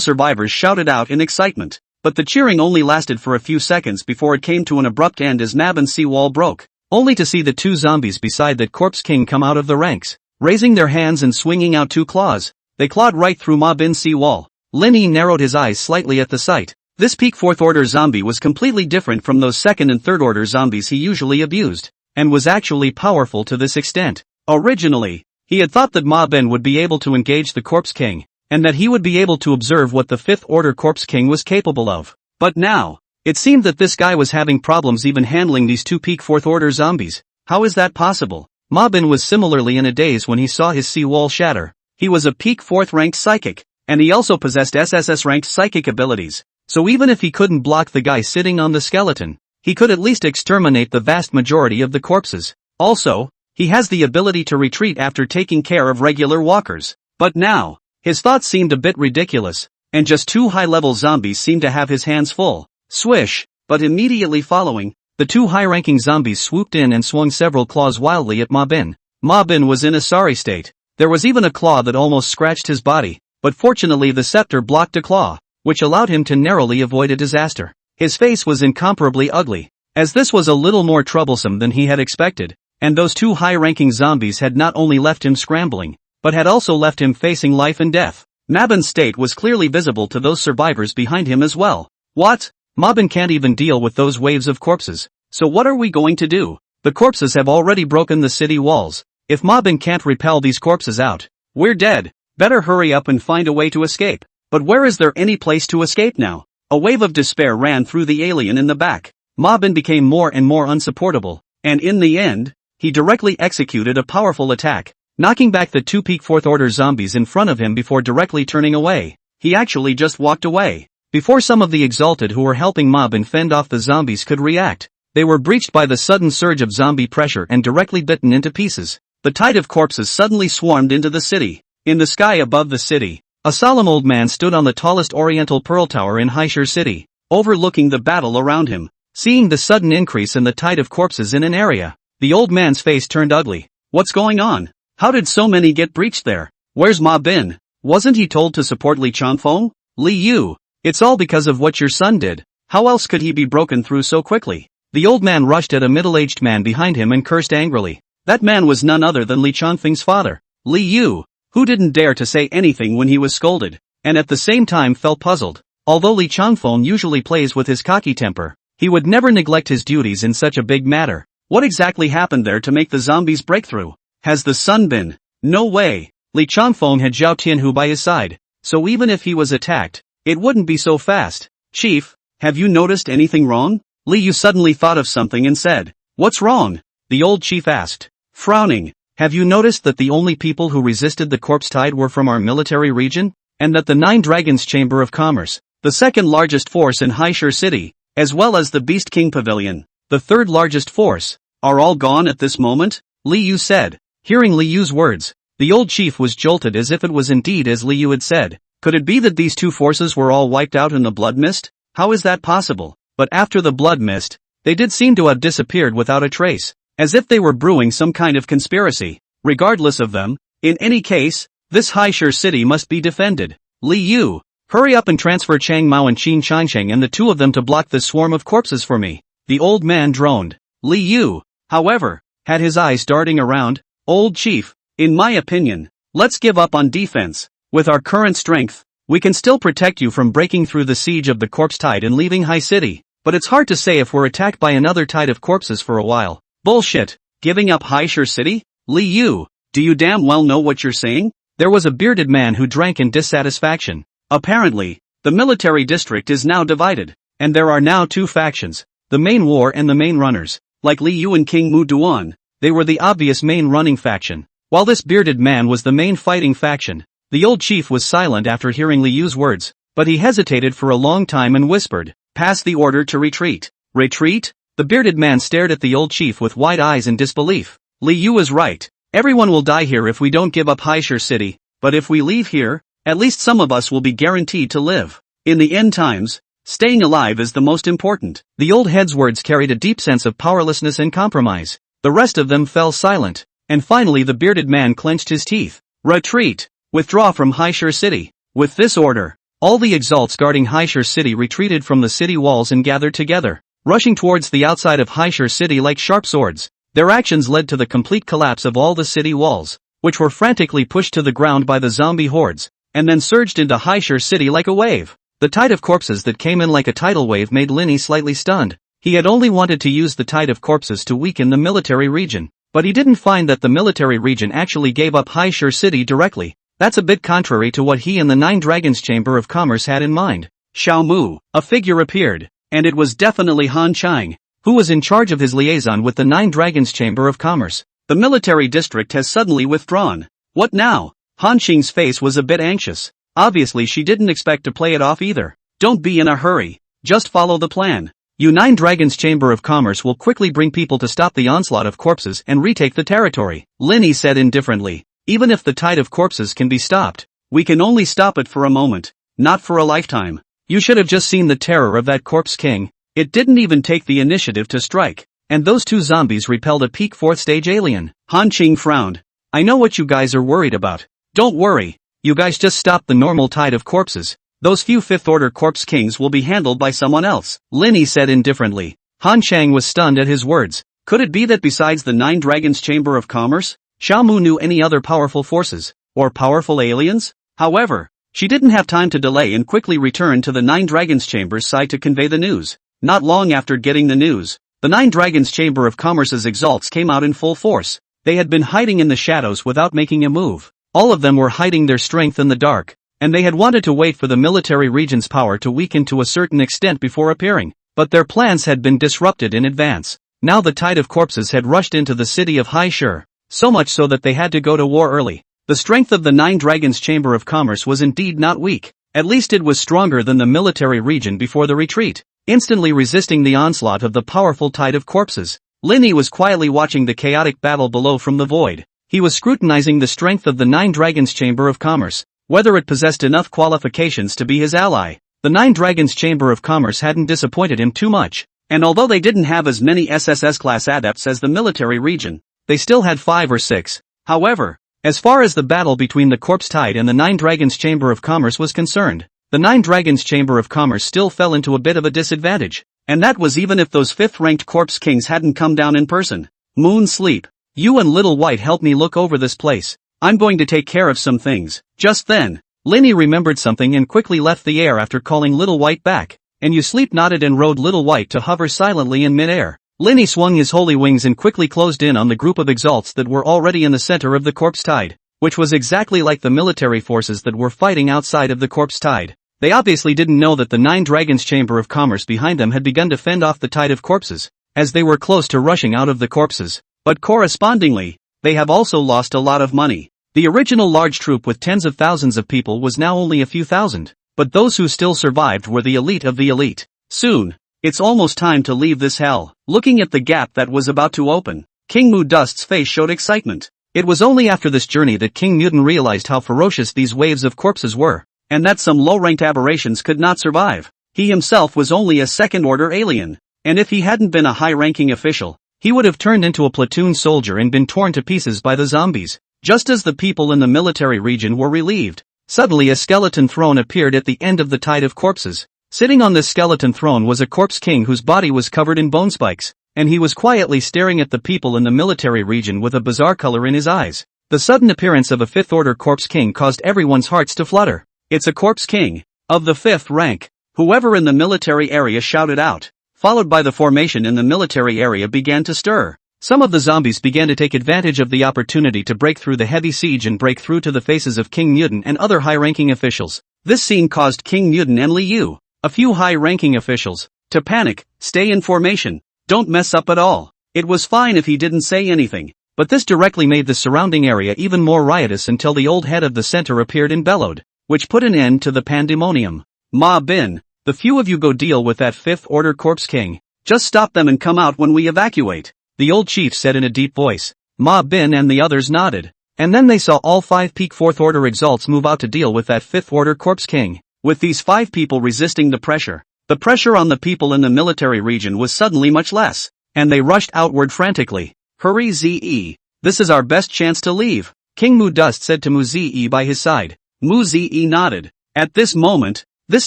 survivors shouted out in excitement, but the cheering only lasted for a few seconds before it came to an abrupt end as Ma Bin's seawall broke, only to see the two zombies beside that corpse king come out of the ranks, raising their hands and swinging out two claws. They clawed right through Ma Bin's seawall. Lin Yi narrowed his eyes slightly at the sight. This peak fourth order zombie was completely different from those second and third order zombies he usually abused, and was actually powerful to this extent. Originally, he had thought that Ma Bin would be able to engage the corpse king, and that he would be able to observe what the fifth order corpse king was capable of. But now, it seemed that this guy was having problems even handling these two peak fourth order zombies. How is that possible? Ma Bin was similarly in a daze when he saw his seawall shatter. He was a peak fourth ranked psychic, and he also possessed SSS ranked psychic abilities. So even if he couldn't block the guy sitting on the skeleton, he could at least exterminate the vast majority of the corpses. Also, he has the ability to retreat after taking care of regular walkers. But now, his thoughts seemed a bit ridiculous, and just two high-level zombies seemed to have his hands full. Swish, but immediately following, the two high-ranking zombies swooped in and swung several claws wildly at Ma Bin. Ma Bin was in a sorry state. There was even a claw that almost scratched his body, but fortunately the scepter blocked a claw, which allowed him to narrowly avoid a disaster. His face was incomparably ugly, as this was a little more troublesome than he had expected, and those two high-ranking zombies had not only left him scrambling, but had also left him facing life and death. Ma Bin's state was clearly visible to those survivors behind him as well. What? Ma Bin can't even deal with those waves of corpses. So what are we going to do? The corpses have already broken the city walls. If Ma Bin can't repel these corpses out, we're dead. Better hurry up and find a way to escape. But where is there any place to escape now? A wave of despair ran through the alien in the back. Ma Bin became more and more unsupportable, and in the end, he directly executed a powerful attack, knocking back the two peak fourth order zombies in front of him before directly turning away. He actually just walked away. Before some of the exalted who were helping Ma Bin fend off the zombies could react, they were breached by the sudden surge of zombie pressure and directly bitten into pieces. The tide of corpses suddenly swarmed into the city. In the sky above the city, a solemn old man stood on the tallest oriental pearl tower in Haishir City, overlooking the battle around him. Seeing the sudden increase in the tide of corpses in an area, the old man's face turned ugly. What's going on? How did so many get breached there? Where's Ma Bin? Wasn't he told to support Li Changfeng? Li Yu, it's all because of what your son did. How else could he be broken through so quickly? The old man rushed at a middle-aged man behind him and cursed angrily. That man was none other than Li Changfeng's father, Li Yu, who didn't dare to say anything when he was scolded, and at the same time felt puzzled. Although Li Changfeng usually plays with his cocky temper, He would never neglect his duties in such a big matter. What exactly happened there to make the zombies break through? Has the sun been? No way. Li Changfeng had Zhao Tianhu by his side, so even if he was attacked, it wouldn't be so fast. Chief, have you noticed anything wrong? Li Yu suddenly thought of something and said, "What's wrong?" The old chief asked, frowning. "Have you noticed that the only people who resisted the corpse tide were from our military region? And that the Nine Dragons Chamber of Commerce, the second largest force in Haishur City, as well as the Beast King Pavilion, the third largest force, are all gone at this moment?" Li Yu said. Hearing Li Yu's words, the old chief was jolted as if it was indeed as Li Yu had said. Could it be that these two forces were all wiped out in the blood mist? How is that possible? But after the blood mist, they did seem to have disappeared without a trace, as if they were brewing some kind of conspiracy. Regardless of them, in any case, this Haishur city must be defended. Li Yu, hurry up and transfer Chang Mao and Qin Changsheng and the two of them to block this swarm of corpses for me. The old man droned. Li Yu, however, had his eyes darting around. Old chief, in my opinion, let's give up on defense. With our current strength, we can still protect you from breaking through the siege of the corpse tide and leaving Hai City, but it's hard to say if we're attacked by another tide of corpses for a while. Bullshit. Giving up Haishur City? Li Yu, do you damn well know what you're saying? There was a bearded man who drank in dissatisfaction. Apparently, the military district is now divided, and there are now two factions, the main war and the main runners. Like Li Yu and King Mu Duan, they were the obvious main running faction, while this bearded man was the main fighting faction. The old chief was silent after hearing Li Yu's words, but he hesitated for a long time and whispered, "Pass the order to retreat." Retreat? The bearded man stared at the old chief with wide eyes in disbelief. Li Yu is right. Everyone will die here if we don't give up Haishur City, but if we leave here, at least some of us will be guaranteed to live. In the end times, staying alive is the most important. The old head's words carried a deep sense of powerlessness and compromise. The rest of them fell silent, and finally the bearded man clenched his teeth. Retreat! Withdraw from Haishur City. With this order, all the exalts guarding Haishur City retreated from the city walls and gathered together, rushing towards the outside of Haishur City like sharp swords. Their actions led to the complete collapse of all the city walls, which were frantically pushed to the ground by the zombie hordes, and then surged into Haishur City like a wave. The tide of corpses that came in like a tidal wave made Linny slightly stunned. He had only wanted to use the tide of corpses to weaken the military region, but he didn't find that the military region actually gave up Haishur City directly. That's a bit contrary to what he and the Nine Dragons Chamber of Commerce had in mind. Xiao Mu, a figure appeared, and it was definitely Han Chang, who was in charge of his liaison with the Nine Dragons Chamber of Commerce. The military district has suddenly withdrawn. What now? Han Qing's face was a bit anxious. Obviously she didn't expect to play it off either. Don't be in a hurry. Just follow the plan. You Nine Dragons Chamber of Commerce will quickly bring people to stop the onslaught of corpses and retake the territory. Linny said indifferently. Even if the tide of corpses can be stopped, we can only stop it for a moment, not for a lifetime. You should have just seen the terror of that corpse king. It didn't even take the initiative to strike, and those two zombies repelled a peak 4th stage alien. Han Qing frowned. I know what you guys are worried about. Don't worry. You guys just stop the normal tide of corpses. Those few 5th order corpse kings will be handled by someone else. Linny said indifferently. Han Chang was stunned at his words. Could it be that besides the Nine Dragons Chamber of Commerce, Xiao Mu knew any other powerful forces, or powerful aliens? However, she didn't have time to delay and quickly returned to the Nine Dragons Chamber's side to convey the news. Not long after getting the news, the Nine Dragons Chamber of Commerce's exalts came out in full force. They had been hiding in the shadows without making a move. All of them were hiding their strength in the dark, and they had wanted to wait for the military region's power to weaken to a certain extent before appearing, but their plans had been disrupted in advance. Now the tide of corpses had rushed into the city of Haishur. So much so that they had to go to war early. The strength of the Nine Dragons Chamber of Commerce was indeed not weak. At least it was stronger than the military region before the retreat, instantly resisting the onslaught of the powerful tide of corpses. Linny was quietly watching the chaotic battle below from the void. He was scrutinizing the strength of the Nine Dragons Chamber of Commerce, whether it possessed enough qualifications to be his ally. The Nine Dragons Chamber of Commerce hadn't disappointed him too much, and although they didn't have as many SSS class adepts as the military region, they still had 5 or 6. However, as far as the battle between the Corpse Tide and the Nine Dragons Chamber of Commerce was concerned, the Nine Dragons Chamber of Commerce still fell into a bit of a disadvantage, and that was even if those 5th-ranked Corpse Kings hadn't come down in person. Moon Sleep, you and Little White help me look over this place. I'm going to take care of some things. Just then, Linny remembered something and quickly left the air after calling Little White back. and you sleep nodded and rode Little White to hover silently in midair. Linny swung his holy wings and quickly closed in on the group of exalts that were already in the center of the corpse tide, which was exactly like the military forces that were fighting outside of the corpse tide. They obviously didn't know that the Nine Dragons Chamber of Commerce behind them had begun to fend off the tide of corpses, as they were close to rushing out of the corpses. But correspondingly, they have also lost a lot of money. The original large troop with tens of thousands of people was now only a few thousand, but those who still survived were the elite of the elite. Soon, it's almost time to leave this hell. Looking at the gap that was about to open, King Mu Dust's face showed excitement. It was only after this journey that King Mutant realized how ferocious these waves of corpses were, and that some low-ranked aberrations could not survive. He himself was only a second-order alien, and if he hadn't been a high-ranking official, he would have turned into a platoon soldier and been torn to pieces by the zombies. Just as the people in the military region were relieved, suddenly a skeleton throne appeared at the end of the tide of corpses. Sitting on this skeleton throne was a corpse king whose body was covered in bone spikes, and he was quietly staring at the people in the military region with a bizarre color in his eyes. The sudden appearance of a fifth-order corpse king caused everyone's hearts to flutter. It's a corpse king, of the 5th rank. Whoever in the military area shouted out, followed by the formation in the military area began to stir. Some of the zombies began to take advantage of the opportunity to break through the heavy siege and break through to the faces of King Mutant and other high-ranking officials. This scene caused King Mutant and Liu, a few high-ranking officials, to panic. Stay in formation, don't mess up at all. It was fine if he didn't say anything, but this directly made the surrounding area even more riotous until the old head of the center appeared and bellowed, which put an end to the pandemonium. Ma Bin, the few of you go deal with that 5th-order corpse king. Just stop them and come out when we evacuate, the old chief said in a deep voice. Ma Bin and the others nodded, and then they saw all 5 peak 4th-order exalts move out to deal with that 5th-order corpse king. With these 5 people resisting the pressure on the people in the military region was suddenly much less, and they rushed outward frantically. Hurry Ze, this is our best chance to leave, King Mu Dust said to Mu Ze by his side. Mu Ze nodded. At this moment, this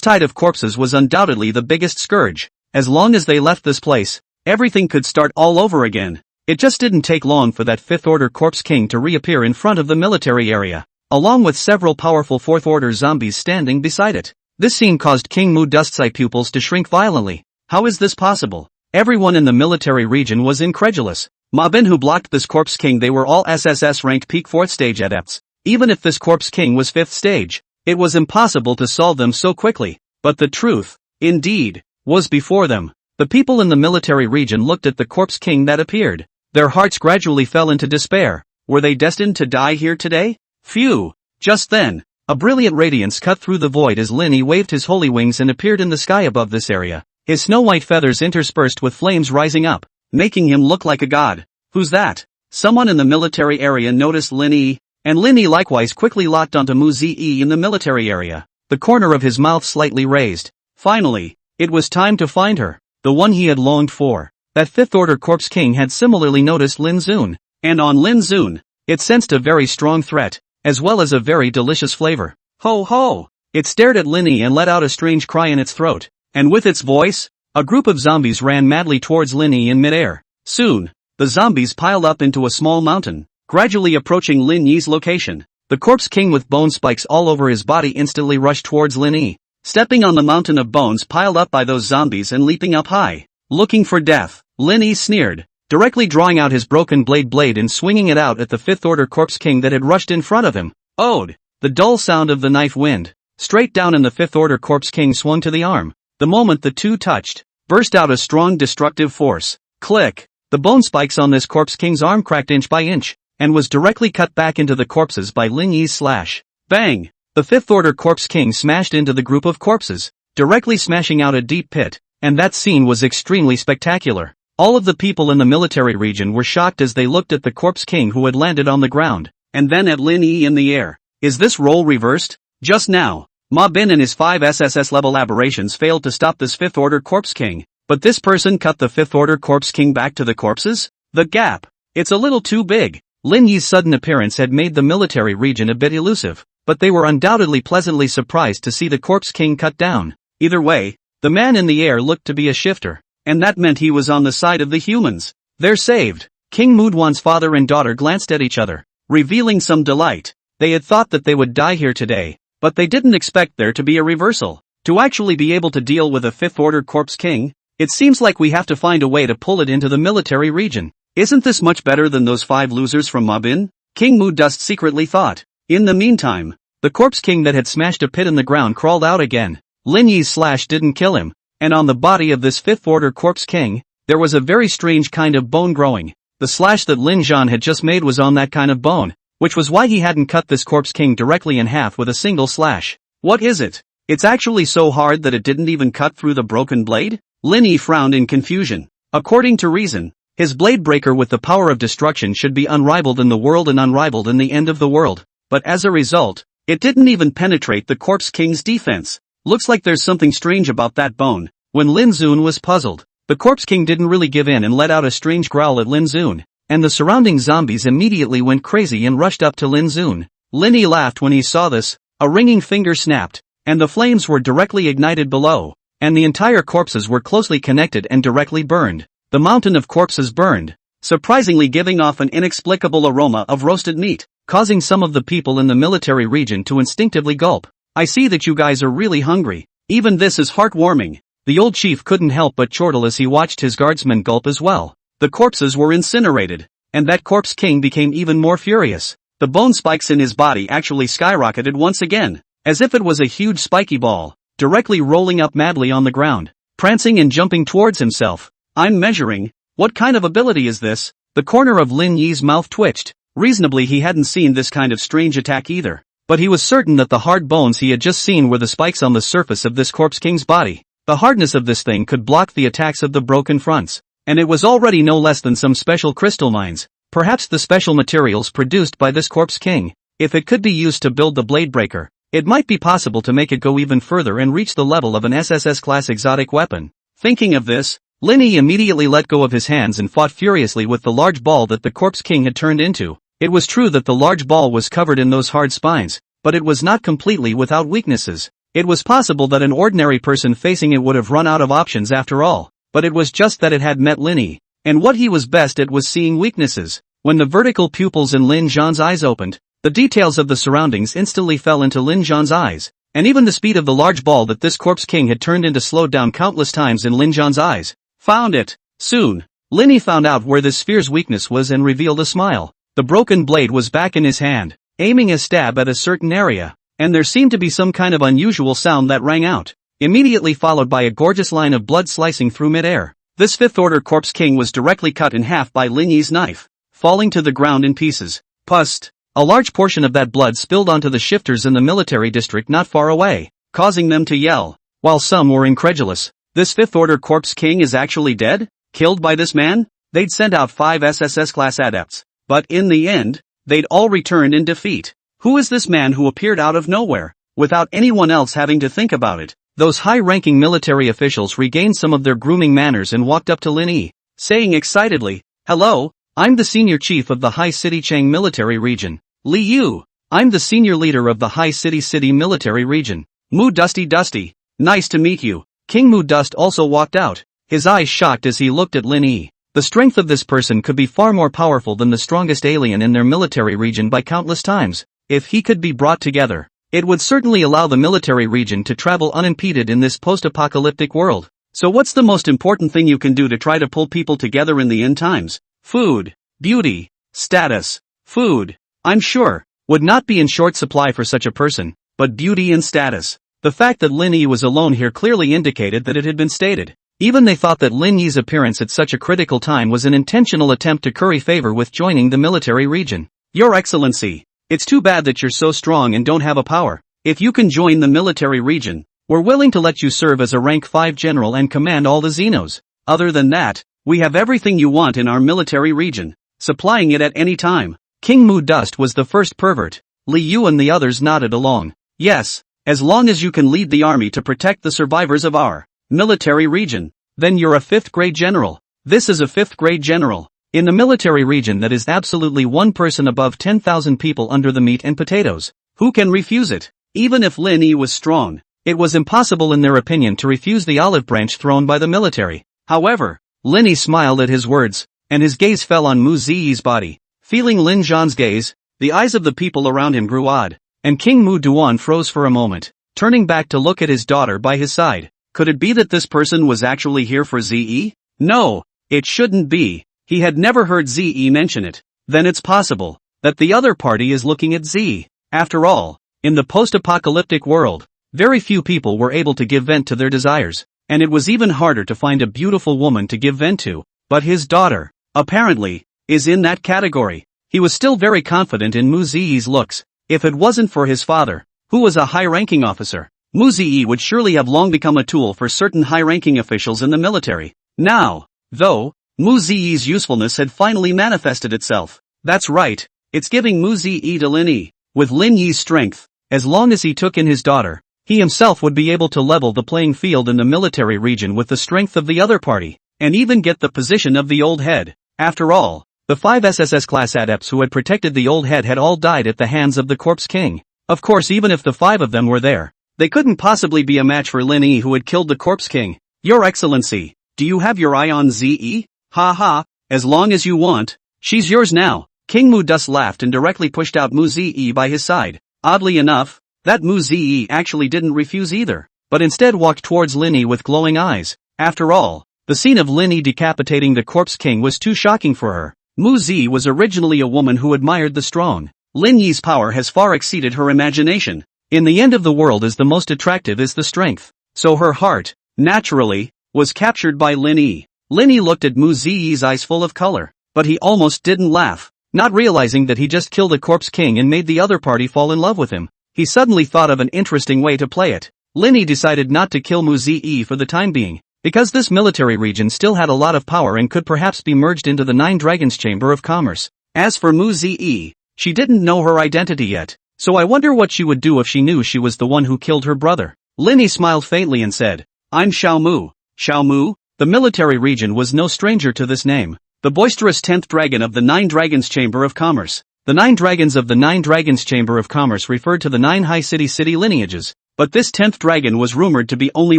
tide of corpses was undoubtedly the biggest scourge. As long as they left this place, everything could start all over again. It just didn't take long for that 5th-order corpse king to reappear in front of the military area, along with several powerful 4th-order zombies standing beside it. This scene caused King Mu Dust's eye pupils to shrink violently. How is this possible? Everyone in the military region was incredulous. Ma Bin who blocked this corpse king, they were all SSS-ranked peak 4th stage adepts. Even if this corpse king was 5th stage, it was impossible to solve them so quickly. But the truth, indeed, was before them. The people in the military region looked at the corpse king that appeared. Their hearts gradually fell into despair. Were they destined to die here today? Phew! Just then, a brilliant radiance cut through the void as Linny waved his holy wings and appeared in the sky above this area, his snow-white feathers interspersed with flames rising up, making him look like a god. Who's that? Someone in the military area noticed Linny, and Linny likewise quickly locked onto Mu Ze in the military area, the corner of his mouth slightly raised. Finally, it was time to find her, the one he had longed for. That 5th-order corpse king had similarly noticed Lin Zun, and on Lin Zun, it sensed a very strong threat, as well as a very delicious flavor. Ho ho! It stared at Linny and let out a strange cry in its throat, and with its voice, a group of zombies ran madly towards Linny in midair. Soon, the zombies piled up into a small mountain, gradually approaching Lin Yi's location. The corpse king with bone spikes all over his body instantly rushed towards Lin Yi, stepping on the mountain of bones piled up by those zombies and leaping up high, looking for death. Lin Yi sneered, directly drawing out his broken blade and swinging it out at the 5th-order corpse king that had rushed in front of him. Ode! The dull sound of the knife wind, straight down, and the 5th-order corpse king swung to the arm. The moment the two touched, burst out a strong destructive force. Click! The bone spikes on this corpse king's arm cracked inch by inch, and was directly cut back into the corpses by Lin Yi's slash. Bang! The 5th-order corpse king smashed into the group of corpses, directly smashing out a deep pit, and that scene was extremely spectacular. All of the people in the military region were shocked as they looked at the corpse king who had landed on the ground, and then at Lin Yi in the air. Is this role reversed? Just now, Ma Bin and his 5 SSS-level aberrations failed to stop this 5th-order corpse king, but this person cut the 5th-order corpse king back to the corpses? The gap. It's a little too big. Lin Yi's sudden appearance had made the military region a bit elusive, but they were undoubtedly pleasantly surprised to see the corpse king cut down. Either way, the man in the air looked to be a shifter, and that meant he was on the side of the humans. They're saved. King Mudwan's father and daughter glanced at each other, revealing some delight. They had thought that they would die here today, but they didn't expect there to be a reversal. To actually be able to deal with a fifth-order corpse king, it seems like we have to find a way to pull it into the military region. Isn't this much better than those 5 losers from Mobin? King Mu Dust secretly thought. In the meantime, the corpse king that had smashed a pit in the ground crawled out again. Lin Yi's slash didn't kill him, and on the body of this fifth-order corpse king, there was a very strange kind of bone growing. The slash that Lin Zhan had just made was on that kind of bone, which was why he hadn't cut this corpse king directly in half with a single slash. What is it? It's actually so hard that it didn't even cut through the broken blade? Lin Yi frowned in confusion. According to reason, his blade breaker with the power of destruction should be unrivaled in the world and unrivaled in the end of the world, but as a result, it didn't even penetrate the corpse king's defense. Looks like there's something strange about that bone. When Lin Zun was puzzled, the corpse king didn't really give in and let out a strange growl at Lin Zun, and the surrounding zombies immediately went crazy and rushed up to Lin Zun. Lin Yi laughed when he saw this, a ringing finger snapped, and the flames were directly ignited below, and the entire corpses were closely connected and directly burned. The mountain of corpses burned, surprisingly giving off an inexplicable aroma of roasted meat, causing some of the people in the military region to instinctively gulp. I see that you guys are really hungry. Even this is heartwarming. The old chief couldn't help but chortle as he watched his guardsmen gulp as well. The corpses were incinerated, and that corpse king became even more furious. The bone spikes in his body actually skyrocketed once again, as if it was a huge spiky ball, directly rolling up madly on the ground, prancing and jumping towards himself. I'm measuring. What kind of ability is this? The corner of Lin Yi's mouth twitched. Reasonably he hadn't seen this kind of strange attack either, but he was certain that the hard bones he had just seen were the spikes on the surface of this corpse king's body. The hardness of this thing could block the attacks of the broken fronts, and it was already no less than some special crystal mines, perhaps the special materials produced by this corpse king. If it could be used to build the blade breaker, it might be possible to make it go even further and reach the level of an SSS class exotic weapon. Thinking of this, Lin Yi immediately let go of his hands and fought furiously with the large ball that the corpse king had turned into. It was true that the large ball was covered in those hard spines, but it was not completely without weaknesses. It was possible that an ordinary person facing it would have run out of options after all, but it was just that it had met Lin Yi, and what he was best at was seeing weaknesses. When the vertical pupils in Lin Zhan's eyes opened, the details of the surroundings instantly fell into Lin Zhan's eyes, and even the speed of the large ball that this corpse king had turned into slowed down countless times in Lin Zhan's eyes. Found it. Soon, Lin Yi found out where this sphere's weakness was and revealed a smile. The broken blade was back in his hand, aiming a stab at a certain area, and there seemed to be some kind of unusual sound that rang out, immediately followed by a gorgeous line of blood slicing through midair. This fifth-order corpse king was directly cut in half by Lin Yi's knife, falling to the ground in pieces. Pust! A large portion of that blood spilled onto the shifters in the military district not far away, causing them to yell, while some were incredulous. This fifth-order corpse king is actually dead? Killed by this man? They'd sent out 5 SSS-class adepts, but in the end, they'd all returned in defeat. Who is this man who appeared out of nowhere, without anyone else having to think about it? Those high-ranking military officials regained some of their grooming manners and walked up to Lin Yi, saying excitedly, "Hello, I'm the senior chief of the High City Chang military region. Li Yu, I'm the senior leader of the High City military region. Mu Dusty, nice to meet you." King Mu Dust also walked out, his eyes shocked as he looked at Lin Yi. The strength of this person could be far more powerful than the strongest alien in their military region by countless times. If he could be brought together, it would certainly allow the military region to travel unimpeded in this post-apocalyptic world. So what's the most important thing you can do to try to pull people together in the end times? Food, beauty, status. Food, I'm sure, would not be in short supply for such a person, but beauty and status. The fact that Lin Yi was alone here clearly indicated that it had been stated. Even they thought that Lin Yi's appearance at such a critical time was an intentional attempt to curry favor with joining the military region. Your Excellency, it's too bad that you're so strong and don't have a power. If you can join the military region, we're willing to let you serve as a rank 5 general and command all the Xenos. Other than that, we have everything you want in our military region, supplying it at any time. King Mu Dust was the first pervert. Li Yu and the others nodded along. Yes, as long as you can lead the army to protect the survivors of our military region, then you're a 5th grade general. This is a 5th grade general. In the military region that is absolutely one person above 10,000 people under the meat and potatoes. Who can refuse it? Even if Lin Yi was strong, it was impossible in their opinion to refuse the olive branch thrown by the military. However, Lin Yi smiled at his words, and his gaze fell on Mu Ziyi's body. Feeling Lin Zhan's gaze, the eyes of the people around him grew odd, and King Mu Duan froze for a moment. turning back to look at his daughter by his side. Could it be that this person was actually here for ZE? No, it shouldn't be. He had never heard ZE mention it. Then it's possible that the other party is looking at Z. After all, in the post-apocalyptic world, very few people were able to give vent to their desires, and it was even harder to find a beautiful woman to give vent to. But his daughter, apparently, is in that category. He was still very confident in Mu Ziyi's looks. If it wasn't for his father, who was a high-ranking officer, Mu Ziyi would surely have long become a tool for certain high-ranking officials in the military. Now, though, Mu Ziyi's usefulness had finally manifested itself. That's right, it's giving Mu Ziyi to Lin Yi. With Lin Yi's strength, as long as he took in his daughter, he himself would be able to level the playing field in the military region with the strength of the other party, and even get the position of the old head. After all, the 5 SSS class adepts who had protected the old head had all died at the hands of the Corpse King. Of course, even if the 5 of them were there, they couldn't possibly be a match for Lin Yi, who had killed the Corpse King. Your Excellency, do you have your eye on ZE? Ha ha, as long as you want, she's yours now. King Mu Dus laughed and directly pushed out Mu Ziyi by his side. Oddly enough, that Mu Ziyi actually didn't refuse either, but instead walked towards Lin Yi with glowing eyes. After all, the scene of Lin Yi decapitating the Corpse King was too shocking for her. Mu Ziyi was originally a woman who admired the strong. Lin Yi's power has far exceeded her imagination. In the end of the world, is the most attractive is the strength. So her heart, naturally, was captured by Lin Yi. Lin Yi looked at Mu Ziyi's eyes full of color, but he almost didn't laugh. Not realizing that he just killed a Corpse King and made the other party fall in love with him, he suddenly thought of an interesting way to play it. Lin Yi decided not to kill Mu Ziyi for the time being, because this military region still had a lot of power and could perhaps be merged into the 9 Dragons Chamber of Commerce. As for Mu Ziyi, she didn't know her identity yet, so I wonder what she would do if she knew she was the one who killed her brother. Lin Yi smiled faintly and said, I'm Xiao Mu. Xiao Mu? The military region was no stranger to this name. The boisterous 10th dragon of the 9 Dragons Chamber of Commerce. The 9 dragons of the 9 Dragons Chamber of Commerce referred to the 9 high city lineages, but this 10th dragon was rumored to be only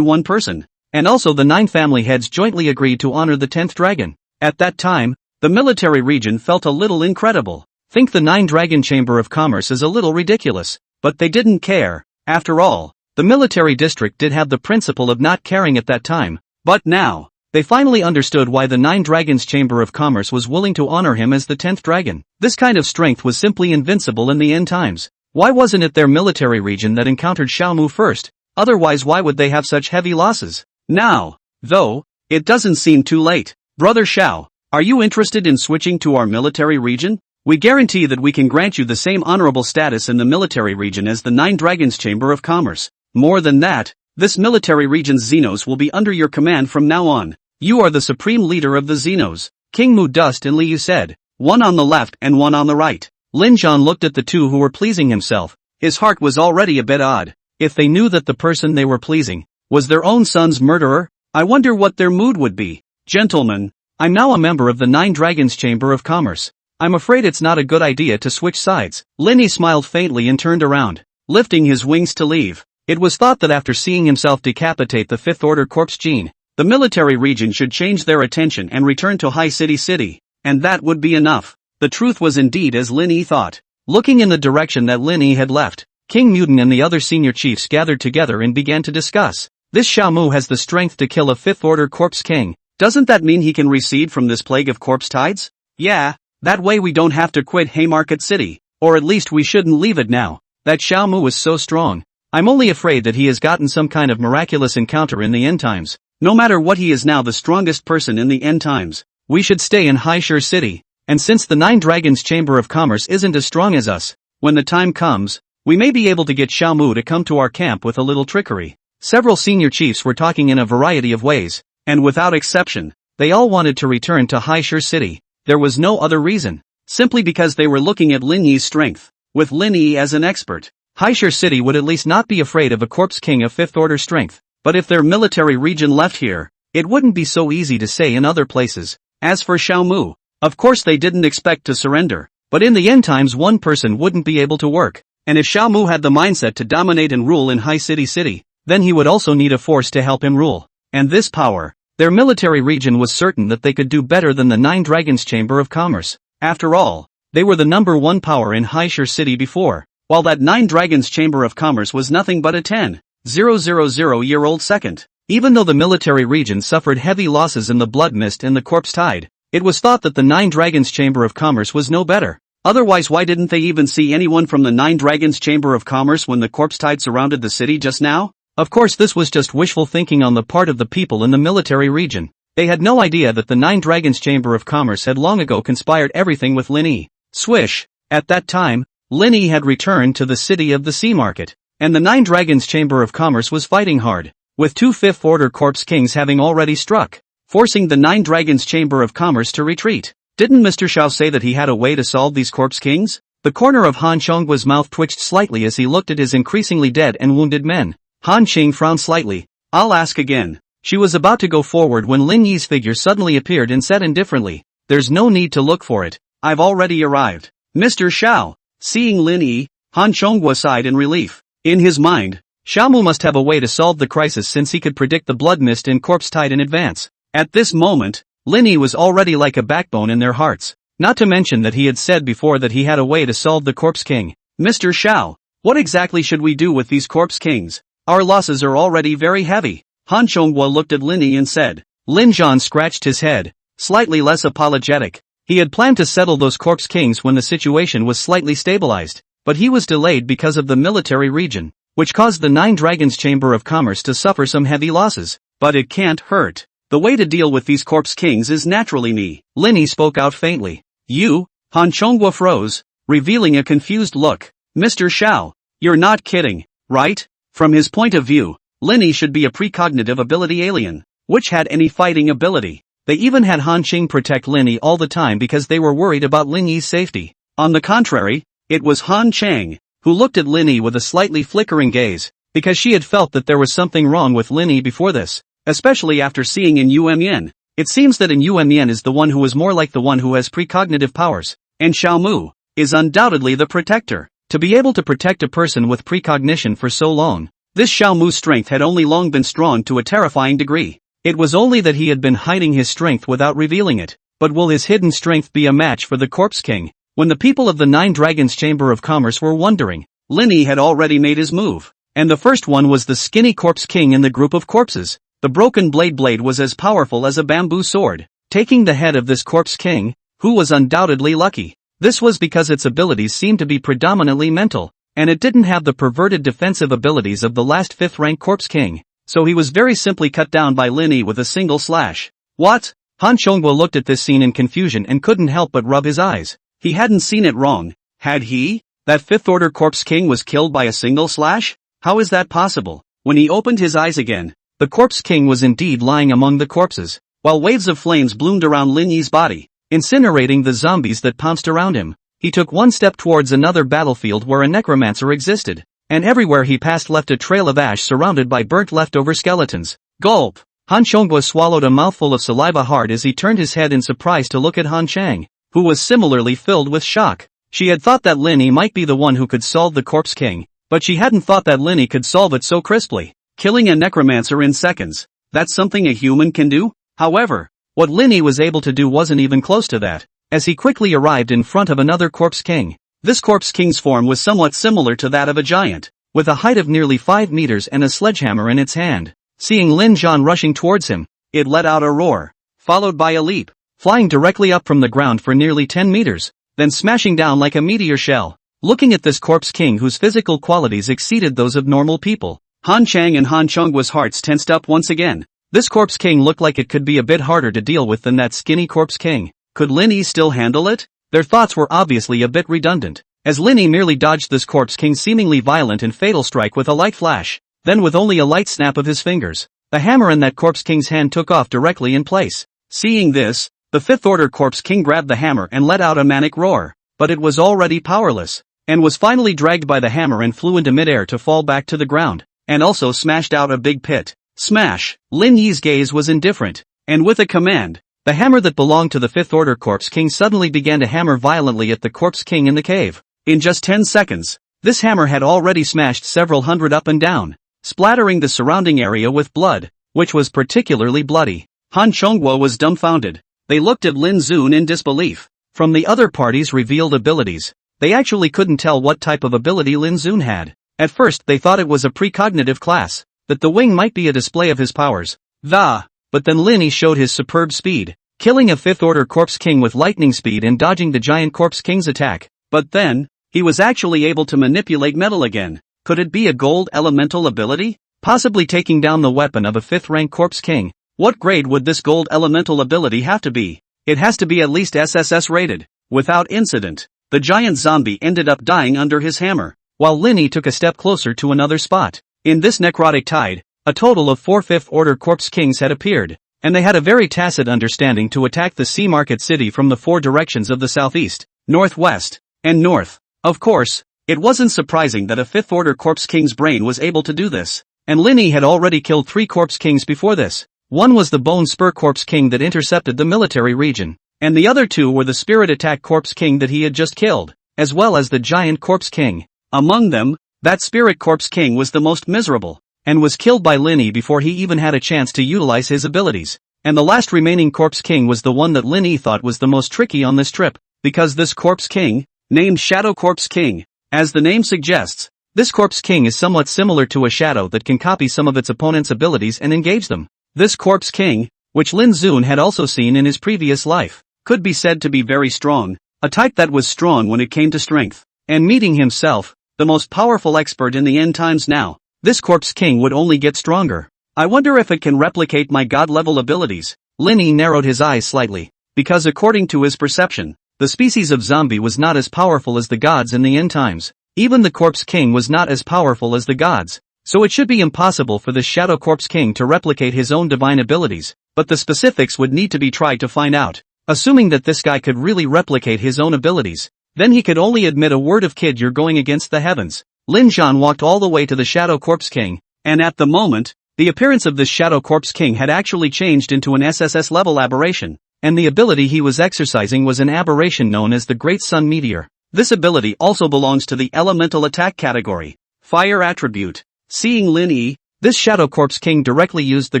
one person, and also the 9 family heads jointly agreed to honor the 10th dragon. At that time, the military region felt a little incredible. Think the 9 Dragon Chamber of Commerce is a little ridiculous, but they didn't care. After all, the military district did have the principle of not caring at that time, but now, they finally understood why the 9 Dragons Chamber of Commerce was willing to honor him as the 10th dragon. This kind of strength was simply invincible in the end times. Why wasn't it their military region that encountered Xiao Mu first? Otherwise, why would they have such heavy losses? Now, though, it doesn't seem too late. Brother Xiao, are you interested in switching to our military region? We guarantee that we can grant you the same honorable status in the military region as the 9 Dragons Chamber of Commerce. More than that, this military region's Xenos will be under your command from now on. You are the supreme leader of the Xenos. King Mu Dus and Li Yu said, one on the left and one on the right. Lin Zhan looked at the two who were pleasing himself. His heart was already a bit odd. If they knew that the person they were pleasing was their own son's murderer, I wonder what their mood would be. Gentlemen, I'm now a member of the 9 Dragons Chamber of Commerce. I'm afraid it's not a good idea to switch sides. Lin Yi smiled faintly and turned around, lifting his wings to leave. It was thought that after seeing himself decapitate the 5th Order Corpse Gene, the military region should change their attention and return to High City, and that would be enough. The truth was indeed as Lin Yi thought. Looking in the direction that Lin Yi had left, King Mutant and the other senior chiefs gathered together and began to discuss. This Xiao Mu has the strength to kill a 5th Order Corpse King. Doesn't that mean he can recede from this plague of corpse tides? Yeah, that way we don't have to quit Haymarket City, or at least we shouldn't leave it now. That Xiao Mu is so strong. I'm only afraid that he has gotten some kind of miraculous encounter in the end times. No matter what, he is now the strongest person in the end times. We should stay in High City. And since the 9 Dragons Chamber of Commerce isn't as strong as us, when the time comes, we may be able to get Xiao Mu to come to our camp with a little trickery. Several senior chiefs were talking in a variety of ways, and without exception, they all wanted to return to High City. There was no other reason. Simply because they were looking at Lin Yi's strength. With Lin Yi as an expert, High City would at least not be afraid of a Corpse King of 5th Order strength. But if their military region left here, it wouldn't be so easy to say in other places. As for Xiao Mu, of course they didn't expect to surrender, but in the end times one person wouldn't be able to work, and if Xiao Mu had the mindset to dominate and rule in High City, then he would also need a force to help him rule. And this power, their military region was certain that they could do better than the 9 Dragons Chamber of Commerce. After all, they were the #1 power in High City before, while that 9 Dragons Chamber of Commerce was nothing but a 10. 0.000-year-old second. Even though the military region suffered heavy losses in the blood mist and the corpse tide, it was thought that the Nine Dragons Chamber of Commerce was no better. Otherwise, why didn't they even see anyone from the Nine Dragons Chamber of Commerce when the corpse tide surrounded the city just now? Of course, this was just wishful thinking on the part of the people in the military region. They had no idea that the Nine Dragons Chamber of Commerce had long ago conspired everything with Lin Yi. Swish. At that time, Lin Yi had returned to the city of the Sea Market, and the Nine Dragons Chamber of Commerce was fighting hard, with two Fifth-Order Corpse Kings having already struck, forcing the Nine Dragons Chamber of Commerce to retreat. Didn't Mr. Zhao say that he had a way to solve these Corpse Kings? The corner of Han Chongguo's mouth twitched slightly as he looked at his increasingly dead and wounded men. Han Qing frowned slightly. I'll ask again. She was about to go forward when Lin Yi's figure suddenly appeared and said indifferently, "There's no need to look for it. I've already arrived." Mr. Zhao. Seeing Lin Yi, Han Chongguo sighed in relief. In his mind, Xiaomu must have a way to solve the crisis since he could predict the blood mist and corpse tide in advance. At this moment, Lin Yi was already like a backbone in their hearts. Not to mention that he had said before that he had a way to solve the Corpse King. Mr. Zhao, what exactly should we do with these Corpse Kings? Our losses are already very heavy. Han Chongguo looked at Lin Yi and said. Lin Zhan scratched his head, slightly less apologetic. He had planned to settle those Corpse Kings when the situation was slightly stabilized, but he was delayed because of the military region, which caused the Nine Dragons Chamber of Commerce to suffer some heavy losses. But it can't hurt. The way to deal with these Corpse Kings is naturally me. Lin Yi spoke out faintly. You? Han Chongguo froze, revealing a confused look. Mr. Zhao, you're not kidding, right? From his point of view, Lin Yi should be a precognitive ability alien, which had any fighting ability. They even had Han Qing protect Lin Yi all the time because they were worried about Lin Yi's safety. On the contrary, it was Han Chang, who looked at Lin Yi with a slightly flickering gaze, because she had felt that there was something wrong with Lin Yi before this, especially after seeing in Yuan. It seems that in Yuan is the one who is more like the one who has precognitive powers, and Xiaomu is undoubtedly the protector. To be able to protect a person with precognition for so long, this Xiaomu's strength had only long been strong to a terrifying degree. It was only that he had been hiding his strength without revealing it. But will his hidden strength be a match for the Corpse King? When the people of the Nine Dragons Chamber of Commerce were wondering, Lin Yi had already made his move. And the first one was the skinny Corpse King in the group of corpses. The broken blade was as powerful as a bamboo sword, taking the head of this Corpse King, who was undoubtedly lucky. This was because its abilities seemed to be predominantly mental, and it didn't have the perverted defensive abilities of the last 5th-rank Corpse King. So he was very simply cut down by Lin Yi with a single slash. What? Han Chongguo looked at this scene in confusion and couldn't help but rub his eyes. He hadn't seen it wrong, had he? That 5th-order Corpse King was killed by a single slash? How is that possible? When he opened his eyes again, the Corpse King was indeed lying among the corpses, while waves of flames bloomed around Lin Yi's body, incinerating the zombies that pounced around him. He took one step towards another battlefield where a necromancer existed, and everywhere he passed left a trail of ash surrounded by burnt leftover skeletons. Gulp! Han Chongguo swallowed a mouthful of saliva hard as he turned his head in surprise to look at Han Chang, who was similarly filled with shock. She had thought that Lin Yi might be the one who could solve the Corpse King, but she hadn't thought that Lin Yi could solve it so crisply. Killing a necromancer in seconds. That's something a human can do? However, what Lin Yi was able to do wasn't even close to that, as he quickly arrived in front of another Corpse King. This Corpse King's form was somewhat similar to that of a giant, with a height of nearly 5 meters and a sledgehammer in its hand. Seeing Lin Zhan rushing towards him, it let out a roar, followed by a leap, flying directly up from the ground for nearly 10 meters, then smashing down like a meteor shell. Looking at this Corpse King whose physical qualities exceeded those of normal people, Han Chang and Han Chongguo's hearts tensed up once again. This Corpse King looked like it could be a bit harder to deal with than that skinny Corpse King. Could Lin Yi still handle it? Their thoughts were obviously a bit redundant, as Lin Yi merely dodged this Corpse King's seemingly violent and fatal strike with a light flash. Then with only a light snap of his fingers, the hammer in that Corpse King's hand took off directly in place. Seeing this, the 5th-order Corpse King grabbed the hammer and let out a manic roar, but it was already powerless, and was finally dragged by the hammer and flew into midair to fall back to the ground, and also smashed out a big pit. Smash! Lin Yi's gaze was indifferent, and with a command, the hammer that belonged to the 5th-order Corpse King suddenly began to hammer violently at the Corpse King in the cave. In just 10 seconds, this hammer had already smashed several hundred up and down, splattering the surrounding area with blood, which was particularly bloody. Han Chongguo was dumbfounded. They looked at Lin Zun in disbelief. From the other party's revealed abilities, they actually couldn't tell what type of ability Lin Zun had. At first they thought it was a precognitive class, that the wing might be a display of his powers. But then Lin Yi showed his superb speed, killing a 5th order Corpse King with lightning speed and dodging the giant Corpse King's attack. But then, he was actually able to manipulate metal again. Could it be a gold elemental ability? Possibly taking down the weapon of a 5th rank Corpse King. What grade would this gold elemental ability have to be? It has to be at least SSS rated. Without incident, the giant zombie ended up dying under his hammer, while Lin Yi took a step closer to another spot. In this necrotic tide, a total of 4 5th order Corpse Kings had appeared, and they had a very tacit understanding to attack the Sea Market City from the 4 directions of the southeast, northwest, and north. Of course, it wasn't surprising that a 5th order Corpse King's brain was able to do this, and Lin Yi had already killed 3 Corpse Kings before this. One was the Bone Spur Corpse King that intercepted the military region, and the other 2 were the Spirit Attack Corpse King that he had just killed, as well as the Giant Corpse King. Among them, that Spirit Corpse King was the most miserable, and was killed by Lin Yi before he even had a chance to utilize his abilities. And the last remaining Corpse King was the one that Lin Yi thought was the most tricky on this trip, because this Corpse King, named Shadow Corpse King, as the name suggests, this Corpse King is somewhat similar to a shadow that can copy some of its opponent's abilities and engage them. This Corpse King, which Lin Zun had also seen in his previous life, could be said to be very strong, a type that was strong when it came to strength. And meeting himself, the most powerful expert in the end times now, this Corpse King would only get stronger. I wonder if it can replicate my god-level abilities. Lin Yi narrowed his eyes slightly, because according to his perception, the species of zombie was not as powerful as the gods in the end times. Even the Corpse King was not as powerful as the gods. So it should be impossible for this Shadow Corpse King to replicate his own divine abilities, but the specifics would need to be tried to find out. Assuming that this guy could really replicate his own abilities, then he could only admit a word of kid, you're going against the heavens. Lin Zhan walked all the way to the Shadow Corpse King, and at the moment, the appearance of this Shadow Corpse King had actually changed into an SSS-level aberration, and the ability he was exercising was an aberration known as the Great Sun Meteor. This ability also belongs to the elemental attack category, fire attribute. Seeing Lin Yi, this Shadow Corpse King directly used the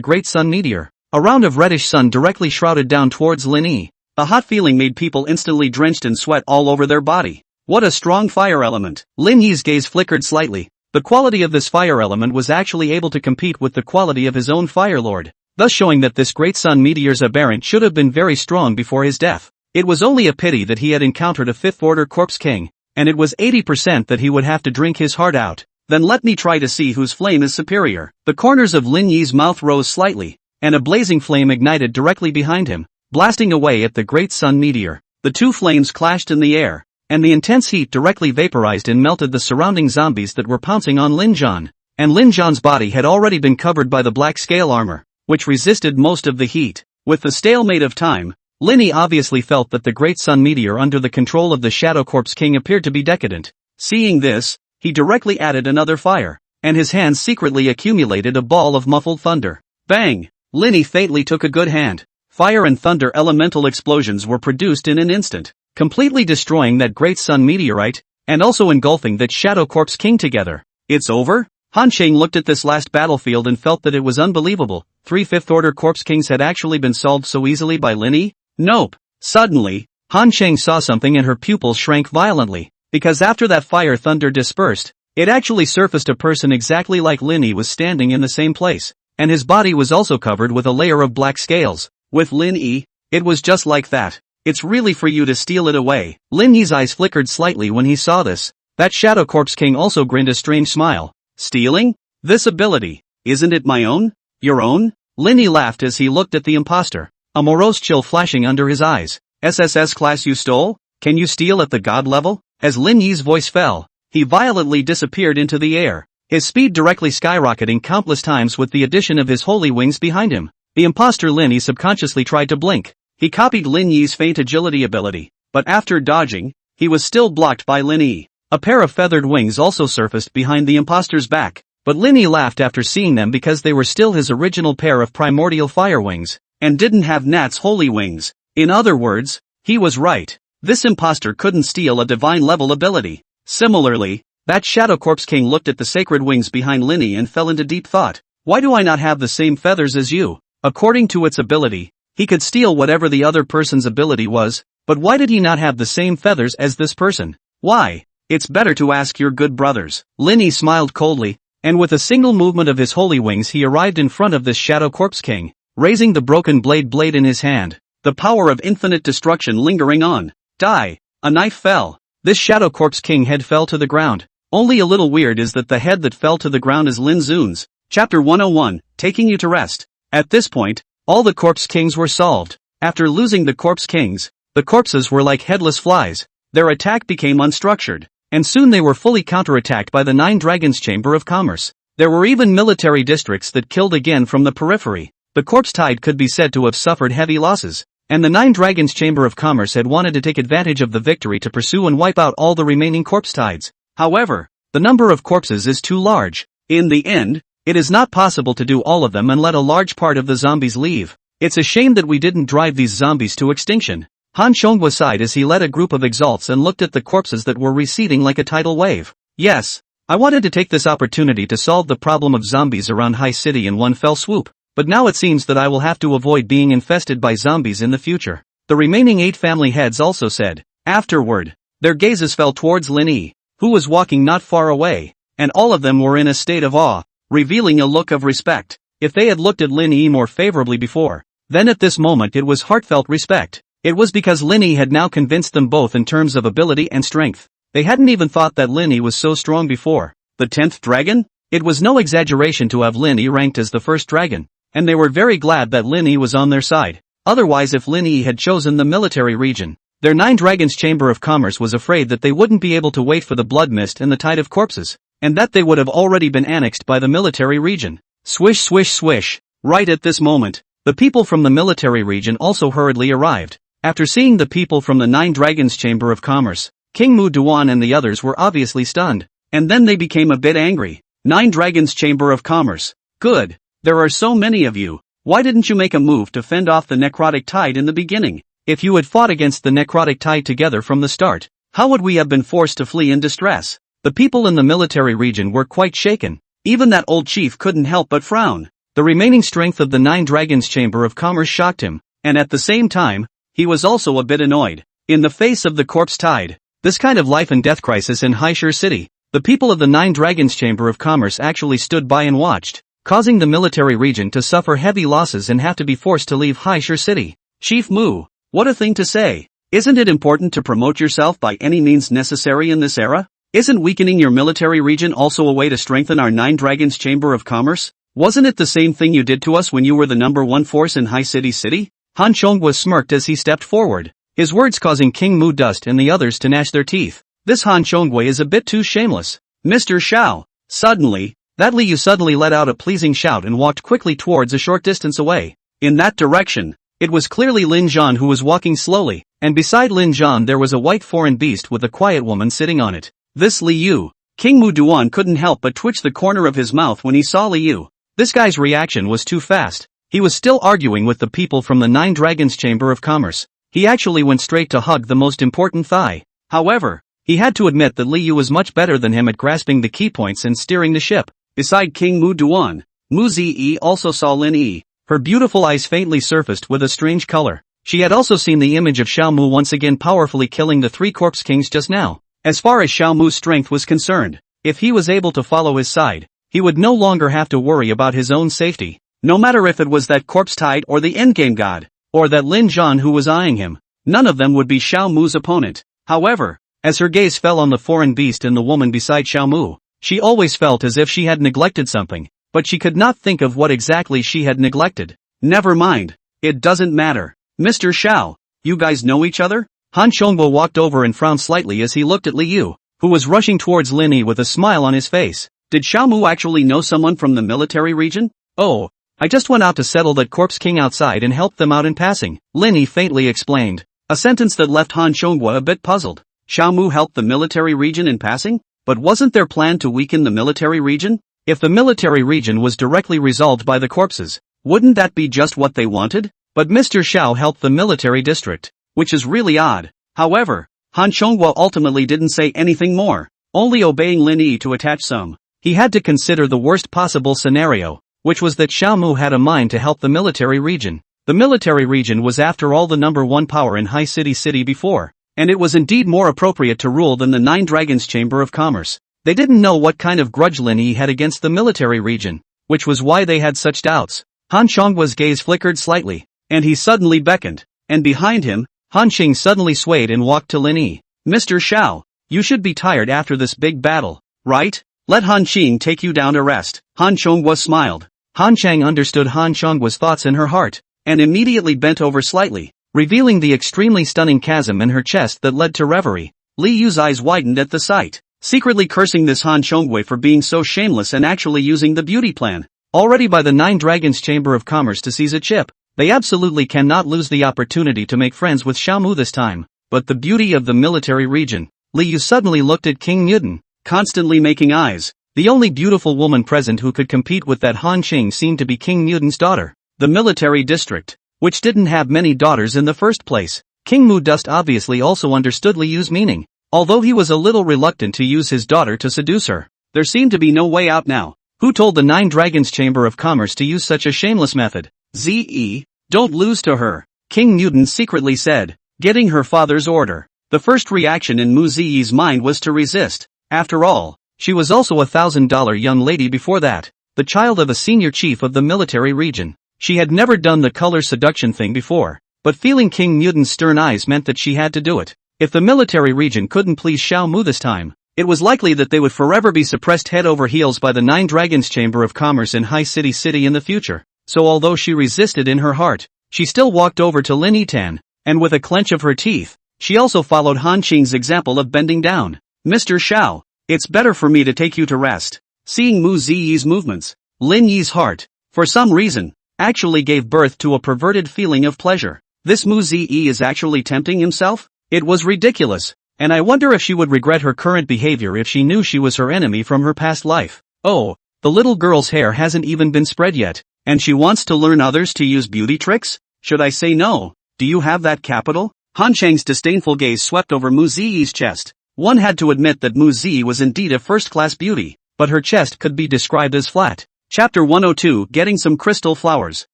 Great Sun Meteor. A round of reddish sun directly shrouded down towards Lin Yi. A hot feeling made people instantly drenched in sweat all over their body. What a strong fire element. Lin Yi's gaze flickered slightly. The quality of this fire element was actually able to compete with the quality of his own Fire Lord, thus showing that this Great Sun Meteor's aberrant should have been very strong before his death. It was only a pity that he had encountered a 5th order Corpse King, and it was 80% that he would have to drink his heart out. Then let me try to see whose flame is superior. The corners of Lin Yi's mouth rose slightly, and a blazing flame ignited directly behind him, blasting away at the Great Sun Meteor. The 2 flames clashed in the air, and the intense heat directly vaporized and melted the surrounding zombies that were pouncing on Lin Zhan. And Lin Zhan's body had already been covered by the black scale armor, which resisted most of the heat. With the stalemate of time, Lin Yi obviously felt that the Great Sun Meteor under the control of the Shadow Corpse King appeared to be decadent. Seeing this, he directly added another fire, and his hands secretly accumulated a ball of muffled thunder. Bang! Lin Yi fatally took a good hand. Fire and thunder elemental explosions were produced in an instant, completely destroying that Great Sun Meteorite, and also engulfing that Shadow Corpse King together. It's over? Han Sheng looked at this last battlefield and felt that it was unbelievable. 3 5th order Corpse Kings had actually been solved so easily by Lin Yi? Nope. Suddenly, Han Sheng saw something and her pupils shrank violently. Because after that fire thunder dispersed, it actually surfaced a person exactly like Lin Yi was standing in the same place, and his body was also covered with a layer of black scales. With Lin Yi, it was just like that. It's really for you to steal it away. Lin Yi's eyes flickered slightly when he saw this. That Shadow Corpse King also grinned a strange smile. Stealing? This ability, isn't it my own? Your own? Lin Yi laughed as he looked at the imposter, a morose chill flashing under his eyes. SSS class you stole? Can you steal at the god level? As Lin Yi's voice fell, he violently disappeared into the air, his speed directly skyrocketing countless times with the addition of his holy wings behind him. The imposter Lin Yi subconsciously tried to blink. He copied Lin Yi's faint agility ability, but after dodging, he was still blocked by Lin Yi. A pair of feathered wings also surfaced behind the imposter's back, but Lin Yi laughed after seeing them because they were still his original pair of primordial fire wings, and didn't have Nat's holy wings. In other words, he was right. This imposter couldn't steal a divine level ability. Similarly, that Shadow Corpse King looked at the sacred wings behind Lin Yi and fell into deep thought. Why do I not have the same feathers as you? According to its ability, he could steal whatever the other person's ability was, but why did he not have the same feathers as this person? Why? It's better to ask your good brothers. Lin Yi smiled coldly, and with a single movement of his holy wings he arrived in front of this Shadow Corpse King, raising the broken blade in his hand. The power of infinite destruction lingering on. Die! A knife fell. This Shadow Corpse King head fell to the ground. Only a little weird is that the head that fell to the ground is Lin Zun's. Chapter 101, Taking You to Rest. At this point, all the Corpse Kings were solved. After losing the Corpse Kings, the corpses were like headless flies. Their attack became unstructured, and soon they were fully counterattacked by the 9 Dragons Chamber of Commerce. There were even military districts that killed again from the periphery. The corpse tide could be said to have suffered heavy losses, and the 9 Dragons Chamber of Commerce had wanted to take advantage of the victory to pursue and wipe out all the remaining corpse tides. However, the number of corpses is too large. In the end, it is not possible to do all of them and let a large part of the zombies leave. It's a shame that we didn't drive these zombies to extinction. Han Xiongwa sighed as he led a group of exalts and looked at the corpses that were receding like a tidal wave. Yes, I wanted to take this opportunity to solve the problem of zombies around High City in one fell swoop, but now it seems that I will have to avoid being infested by zombies in the future. The remaining 8 family heads also said. Afterward, their gazes fell towards Lin Yi, who was walking not far away, and all of them were in a state of awe, revealing a look of respect. If they had looked at Lin Yi more favorably before, then at this moment it was heartfelt respect. It was because Lin Yi had now convinced them both in terms of ability and strength. They hadn't even thought that Lin Yi was so strong before. The 10th dragon? It was no exaggeration to have Lin Yi ranked as the first dragon, and they were very glad that Lin Yi was on their side. Otherwise, if Lin Yi had chosen the military region, their 9 Dragons Chamber of Commerce was afraid that they wouldn't be able to wait for the blood mist and the tide of corpses, and that they would have already been annexed by the military region. Swish swish swish. Right at this moment, the people from the military region also hurriedly arrived. After seeing the people from the 9 Dragons Chamber of Commerce, King Mu Duan and the others were obviously stunned, and then they became a bit angry. 9 Dragons Chamber of Commerce. Good. There are so many of you. Why didn't you make a move to fend off the necrotic tide in the beginning? If you had fought against the necrotic tide together from the start, how would we have been forced to flee in distress? The people in the military region were quite shaken. Even that old chief couldn't help but frown. The remaining strength of the 9 Dragons Chamber of Commerce shocked him, and at the same time, he was also a bit annoyed. In the face of the corpse tide, this kind of life and death crisis in Haishur City, the people of the 9 Dragons Chamber of Commerce actually stood by and watched, causing the military region to suffer heavy losses and have to be forced to leave Haishur City. Chief Mu, what a thing to say. Isn't it important to promote yourself by any means necessary in this era? Isn't weakening your military region also a way to strengthen our 9 Dragons Chamber of Commerce? Wasn't it the same thing you did to us when you were the number 1 force in High City? Han Xiongwa smirked as he stepped forward, his words causing King Mu Dust and the others to gnash their teeth. This Han Xiongwa is a bit too shameless. Mr. Zhao. Suddenly, that Li Yu suddenly let out a pleasing shout and walked quickly towards a short distance away. In that direction, it was clearly Lin Zhan who was walking slowly, and beside Lin Zhan there was a white foreign beast with a quiet woman sitting on it. This Li Yu. King Mu Duan couldn't help but twitch the corner of his mouth when he saw Li Yu. This guy's reaction was too fast. He was still arguing with the people from the 9 Dragons Chamber of Commerce. He actually went straight to hug the most important thigh. However, he had to admit that Li Yu was much better than him at grasping the key points and steering the ship. Beside King Mu Duan, Mu Ziyi also saw Lin Yi. Her beautiful eyes faintly surfaced with a strange color. She had also seen the image of Xiao Mu once again powerfully killing the 3 corpse kings just now. As far as Xiao Mu's strength was concerned, if he was able to follow his side, he would no longer have to worry about his own safety. No matter if it was that corpse tide or the endgame god, or that Lin Zhan who was eyeing him, none of them would be Xiao Mu's opponent. However, as her gaze fell on the foreign beast and the woman beside Xiao Mu, she always felt as if she had neglected something, but she could not think of what exactly she had neglected. Never mind, it doesn't matter. Mr. Zhao, you guys know each other? Han Xiongbo walked over and frowned slightly as he looked at Li Yu, who was rushing towards Lin Yi with a smile on his face. Did Xiao Mu actually know someone from the military region? Oh, I just went out to settle that corpse king outside and helped them out in passing, Lin Yi faintly explained. A sentence that left Han Xiongwa a bit puzzled. Xiao Mu helped the military region in passing? But wasn't their plan to weaken the military region? If the military region was directly resolved by the corpses, wouldn't that be just what they wanted? But Mr. Zhao helped the military district, which is really odd. However, Han Xiongwa ultimately didn't say anything more, only obeying Lin Yi to attach some. He had to consider the worst possible scenario, which was that Xiao Mu had a mind to help the military region. The military region was after all the number 1 power in High City before. and it was indeed more appropriate to rule than the Nine Dragons Chamber of Commerce. They didn't know what kind of grudge Lin Yi had against the military region, which was why they had such doubts. Han Xiong's gaze flickered slightly, and he suddenly beckoned, and behind him, Han Qing suddenly swayed and walked to Lin Yi. Mr. Zhao, you should be tired after this big battle, right? Let Han Qing take you down to rest. Han Xiong smiled. Han Chang understood Han Xiong's thoughts in her heart, and immediately bent over slightly, revealing the extremely stunning chasm in her chest that led to reverie. Li Yu's eyes widened at the sight, secretly cursing this Han Xiongwei for being so shameless and actually using the beauty plan, already by the Nine Dragons Chamber of Commerce to seize a chip. They absolutely cannot lose the opportunity to make friends with Xiaomu this time. But the beauty of the military region. Li Yu suddenly looked at King Newton, constantly making eyes. The only beautiful woman present who could compete with that Han Qing seemed to be King Newton's daughter. The military district, which didn't have many daughters in the first place. King Mu Dust obviously also understood Li Yu's meaning, although he was a little reluctant to use his daughter to seduce her. There seemed to be no way out now. Who told the Nine Dragons Chamber of Commerce to use such a shameless method? Ze, don't lose to her, King Newton secretly said, getting her father's order. The first reaction in Mu Ziyi's mind was to resist. After all, she was also a $1,000 young lady before that, the child of a senior chief of the military region. She had never done the color seduction thing before, but feeling King Newton's stern eyes meant that she had to do it. If the military region couldn't please Xiao Mu this time, it was likely that they would forever be suppressed head over heels by the Nine Dragons Chamber of Commerce in High City in the future. So although she resisted in her heart, she still walked over to Lin Yitan, and with a clench of her teeth, she also followed Han Qing's example of bending down. Mr. Zhao, it's better for me to take you to rest. Seeing Mu Ziyi's movements, Lin Yi's heart, for some reason, actually gave birth to a perverted feeling of pleasure. This Mu Ziyi is actually tempting himself? It was ridiculous, and I wonder if she would regret her current behavior if she knew she was her enemy from her past life. Oh, the little girl's hair hasn't even been spread yet, and she wants to learn others to use beauty tricks? Should I say no? Do you have that capital? Han Chang's disdainful gaze swept over Mu Ziyi's chest. One had to admit that Mu Ziyi was indeed a first-class beauty, but her chest could be described as flat. Chapter 102, Getting Some Crystal Flowers.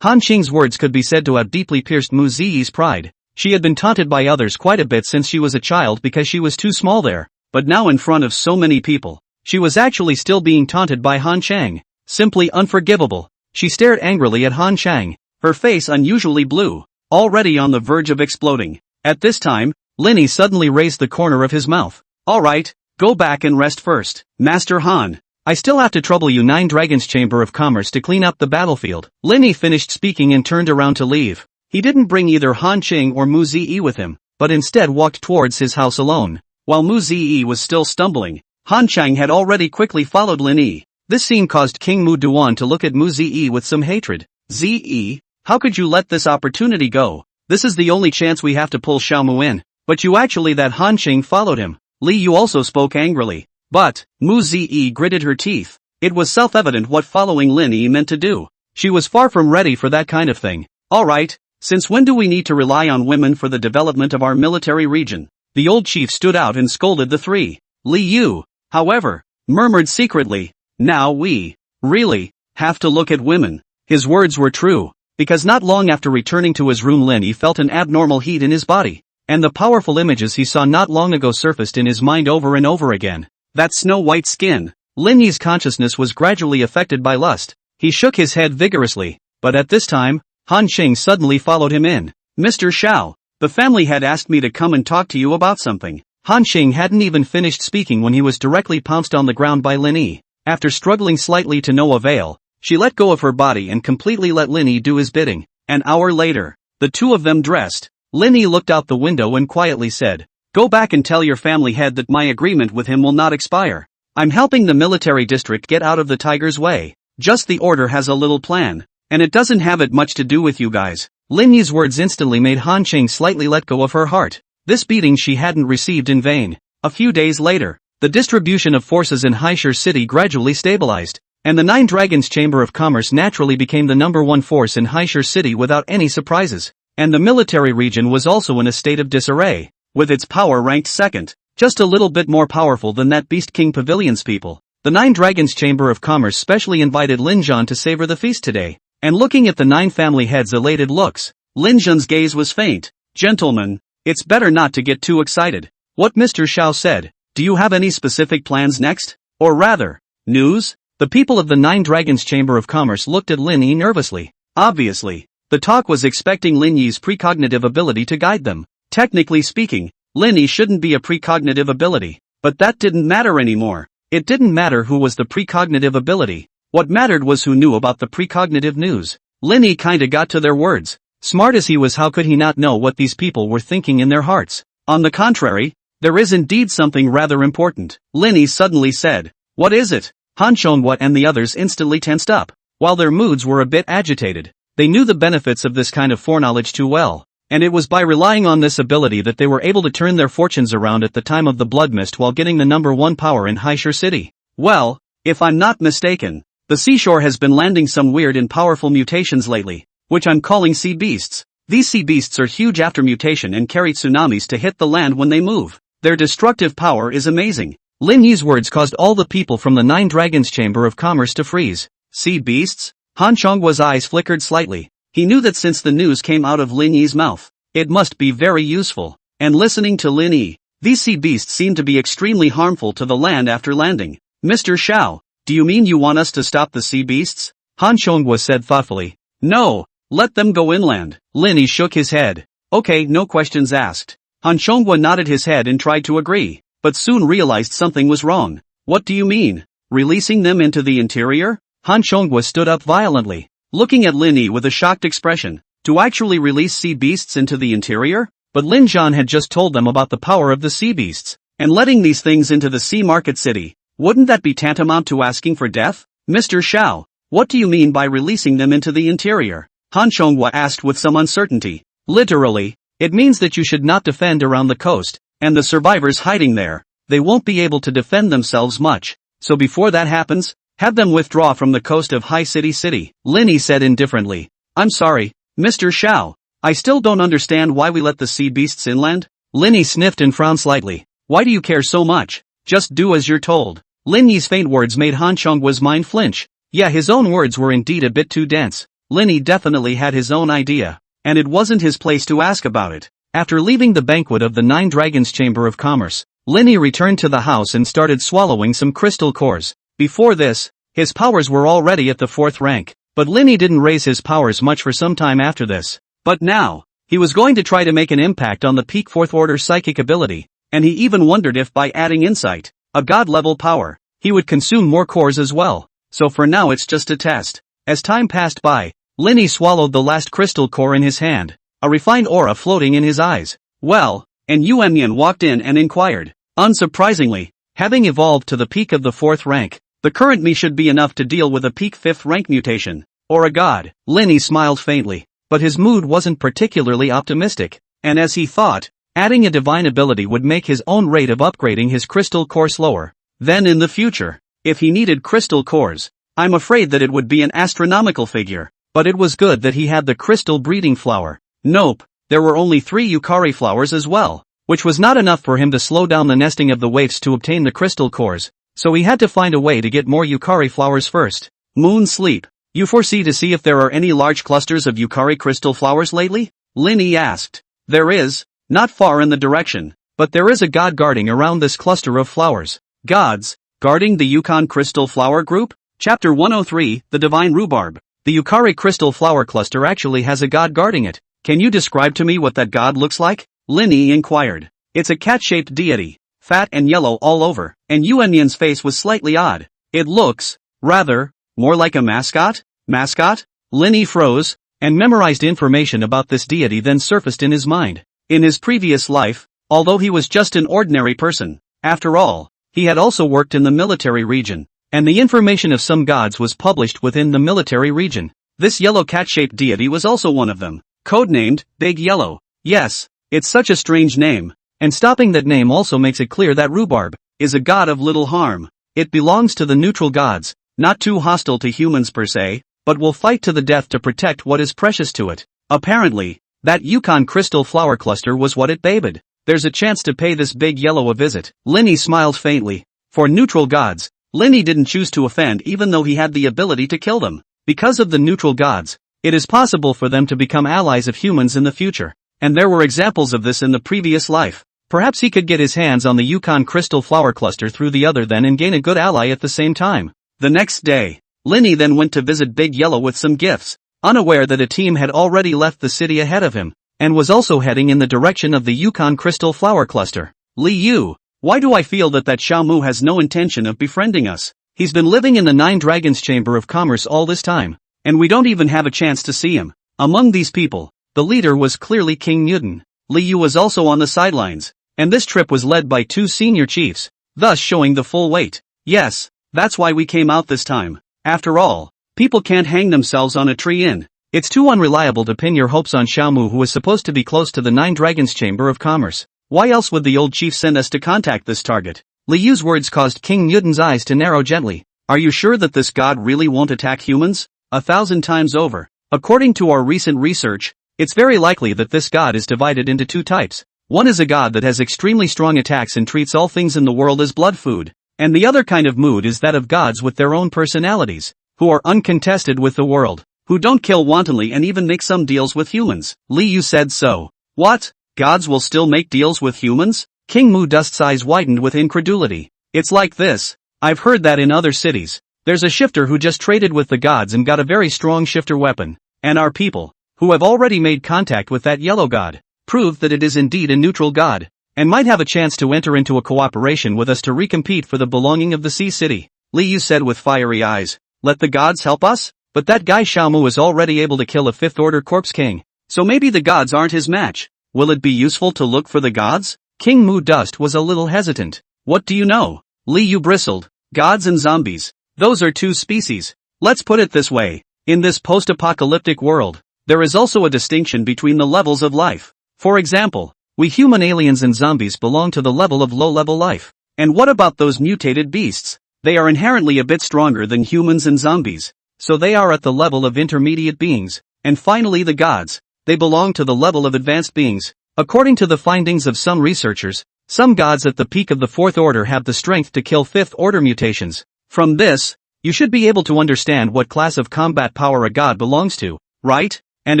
Han Qing's words could be said to have deeply pierced Mu Ziyi's pride. She had been taunted by others quite a bit since she was a child because she was too small there, but now in front of so many people, she was actually still being taunted by Han Chang. Simply unforgivable. She stared angrily at Han Chang, her face unusually blue, already on the verge of exploding. At this time, Lin Yi suddenly raised the corner of his mouth. Alright, go back and rest first, Master Han. I still have to trouble you Nine Dragons Chamber of Commerce to clean up the battlefield. Lin Yi finished speaking and turned around to leave. He didn't bring either Han Qing or Mu Ziyi with him, but instead walked towards his house alone. While Mu Ziyi was still stumbling, Han Chang had already quickly followed Lin Yi. This scene caused King Mu Duan to look at Mu Ziyi with some hatred. Ziyi, how could you let this opportunity go? This is the only chance we have to pull Xiaomu in. But you actually that Han Qing followed him. Li Yu also spoke angrily. But, Mu Ziyi gritted her teeth. It was self-evident what following Lin Yi meant to do. She was far from ready for that kind of thing. Alright, since when do we need to rely on women for the development of our military region? The old chief stood out and scolded the three. Li Yu, however, murmured secretly, now we, really, have to look at women. His words were true, because not long after returning to his room Lin Yi felt an abnormal heat in his body, and the powerful images he saw not long ago surfaced in his mind over and over again. That snow-white skin. Lin Yi's consciousness was gradually affected by lust. He shook his head vigorously, but at this time, Han Qing suddenly followed him in. Mr. Zhao, the family had asked me to come and talk to you about something. Han Qing hadn't even finished speaking when he was directly pounced on the ground by Lin Yi. After struggling slightly to no avail, she let go of her body and completely let Lin Yi do his bidding. An hour later, the two of them dressed. Lin Yi looked out the window and quietly said, go back and tell your family head that my agreement with him will not expire. I'm helping the military district get out of the tiger's way. Just the order has a little plan, and it doesn't have it much to do with you guys. Lin Yi's words instantly made Han Qing slightly let go of her heart. This beating she hadn't received in vain. A few days later, the distribution of forces in Haishur City gradually stabilized, and the Nine Dragons Chamber of Commerce naturally became the #1 force in Haishur City without any surprises. And the military region was also in a state of disarray, with its power ranked second, just a little bit more powerful than that Beast King Pavilion's people. The Nine Dragons Chamber of Commerce specially invited Lin Zhan to savor the feast today, and looking at the nine family heads' elated looks, Lin Zhan's gaze was faint. Gentlemen, It's better not to get too excited. What Mr. Zhao said. Do you have any specific plans next? Or rather, news? The people of the Nine Dragons Chamber of Commerce looked at Lin Yi nervously. Obviously, the talk was expecting Lin Yi's precognitive ability to guide them. Technically speaking, Lin Yi shouldn't be a precognitive ability, but that didn't matter anymore. It didn't matter who was the precognitive ability. What mattered was who knew about the precognitive news. Lin Yi kinda got to their words. Smart as he was, how could he not know what these people were thinking in their hearts? On the contrary, there is indeed something rather important. Lin Yi suddenly said. What is it? Han Chongwa and the others instantly tensed up. While their moods were a bit agitated, they knew the benefits of this kind of foreknowledge too well, and it was by relying on this ability that they were able to turn their fortunes around at the time of the Blood Mist while getting the #1 power in Haishur City. Well, if I'm not mistaken, the seashore has been landing some weird and powerful mutations lately, which I'm calling sea beasts. These sea beasts are huge after mutation and carry tsunamis to hit the land when they move. Their destructive power is amazing. Lin Yi's words caused all the people from the Nine Dragons Chamber of Commerce to freeze. Sea beasts? Han Chongwa's eyes flickered slightly. He knew that since the news came out of Lin Yi's mouth, it must be very useful. And listening to Lin Yi, these sea beasts seemed to be extremely harmful to the land after landing. Mr. Zhao, do you mean you want us to stop the sea beasts? Han Chongwa said thoughtfully. No, let them go inland. Lin Yi shook his head. Okay, no questions asked. Han Chongwa nodded his head and tried to agree, but soon realized something was wrong. What do you mean? Releasing them into the interior? Han Chongwa stood up violently, looking at Lin Yi with a shocked expression. To actually release sea beasts into the interior? But Lin Zhan had just told them about the power of the sea beasts, and letting these things into the sea market city. Wouldn't that be tantamount to asking for death? Mr. Zhao, what do you mean by releasing them into the interior? Han Chongwa asked with some uncertainty. Literally, it means that you should not defend around the coast, and the survivors hiding there, they won't be able to defend themselves much, so before that happens, have them withdraw from the coast of High City. Lin Yi said indifferently. I'm sorry, Mr. Zhao, I still don't understand why we let the sea beasts inland. Lin Yi sniffed and frowned slightly. Why do you care so much? Just do as you're told. Lin Yi's faint words made Han Chongwa's mind flinch. Yeah, his own words were indeed a bit too dense. Lin Yi definitely had his own idea, and it wasn't his place to ask about it. After leaving the banquet of the Nine Dragons Chamber of Commerce, Lin Yi returned to the house and started swallowing some crystal cores. Before this, his powers were already at the 4th rank, but Lin Yi didn't raise his powers much for some time after this. But now, he was going to try to make an impact on the peak 4th order psychic ability, and he even wondered if by adding insight, a god-level power, he would consume more cores as well. So for now it's just a test. As time passed by, Lin Yi swallowed the last crystal core in his hand, a refined aura floating in his eyes. Well, and Yuan walked in and inquired. Unsurprisingly, having evolved to the peak of the 4th rank, the current me should be enough to deal with a peak 5th rank mutation, or a god. Lin Yi smiled faintly, but his mood wasn't particularly optimistic, and as he thought, adding a divine ability would make his own rate of upgrading his crystal core slower. Then in the future, if he needed crystal cores, I'm afraid that it would be an astronomical figure, but it was good that he had the crystal breeding flower. Nope, there were only 3 Yukari flowers as well, which was not enough for him to slow down the nesting of the waifs to obtain the crystal cores, so he had to find a way to get more Yukari flowers first. Moon sleep. You foresee to see if there are any large clusters of Yukari crystal flowers lately? Lin Yi asked. There is, not far in the direction, but there is a god guarding around this cluster of flowers. Gods, guarding the Yukon crystal flower group? Chapter 103, The Divine Rhubarb. The Yukari crystal flower cluster actually has a god guarding it. Can you describe to me what that god looks like? Lin Yi inquired. It's a cat-shaped deity, fat and yellow all over, and Yuan's face was slightly odd. It looks, rather, more like a mascot? Mascot? Lin Yi froze, and memorized information about this deity then surfaced in his mind. In his previous life, although he was just an ordinary person, after all, he had also worked in the military region, and the information of some gods was published within the military region. This yellow cat-shaped deity was also one of them, codenamed Big Yellow. Yes, it's such a strange name, and stopping that name also makes it clear that Rhubarb is a god of little harm. It belongs to the neutral gods, not too hostile to humans per se, but will fight to the death to protect what is precious to it. Apparently, that Yukon crystal flower cluster was what it babed. There's a chance to pay this Big Yellow a visit. Lin Yi smiled faintly. For neutral gods, Lin Yi didn't choose to offend even though he had the ability to kill them. Because of the neutral gods, it is possible for them to become allies of humans in the future, and there were examples of this in the previous life. Perhaps he could get his hands on the Yukon crystal flower cluster through the other then and gain a good ally at the same time. The next day, Linny then went to visit Big Yellow with some gifts, unaware that a team had already left the city ahead of him, and was also heading in the direction of the Yukon crystal flower cluster. Li Yu, why do I feel that Xiaomu has no intention of befriending us? He's been living in the Nine Dragons Chamber of Commerce all this time, and we don't even have a chance to see him. Among these people, the leader was clearly King Newton. Li Yu was also on the sidelines, and this trip was led by two senior chiefs, thus showing the full weight. Yes, that's why we came out this time. After all, people can't hang themselves on a tree in. It's too unreliable to pin your hopes on Xiaomu, who is supposed to be close to the Nine Dragons Chamber of Commerce. Why else would the old chief send us to contact this target? Li Yu's words caused King Newton's eyes to narrow gently. Are you sure that this god really won't attack humans? 1,000 times over. According to our recent research, it's very likely that this god is divided into two types. One is a god that has extremely strong attacks and treats all things in the world as blood food, and the other kind of mood is that of gods with their own personalities, who are uncontested with the world, who don't kill wantonly and even make some deals with humans. Li Yu said so. What? Gods will still make deals with humans? King Mu Dust's eyes widened with incredulity. It's like this. I've heard that in other cities, there's a shifter who just traded with the gods and got a very strong shifter weapon, and our people, who have already made contact with that yellow god, proved that it is indeed a neutral god, and might have a chance to enter into a cooperation with us to recompete for the belonging of the Sea City. Li Yu said with fiery eyes. Let the gods help us? But that guy Xiaomu is already able to kill a fifth order corpse king, so maybe the gods aren't his match. Will it be useful to look for the gods? King Mu Dust was a little hesitant. What do you know? Li Yu bristled. Gods and zombies. Those are two species. Let's put it this way. In this post-apocalyptic world, there is also a distinction between the levels of life. For example, we human aliens and zombies belong to the level of low-level life. And what about those mutated beasts? They are inherently a bit stronger than humans and zombies, so they are at the level of intermediate beings. And finally the gods, they belong to the level of advanced beings. According to the findings of some researchers, some gods at the peak of the fourth order have the strength to kill fifth order mutations. From this, you should be able to understand what class of combat power a god belongs to, right? And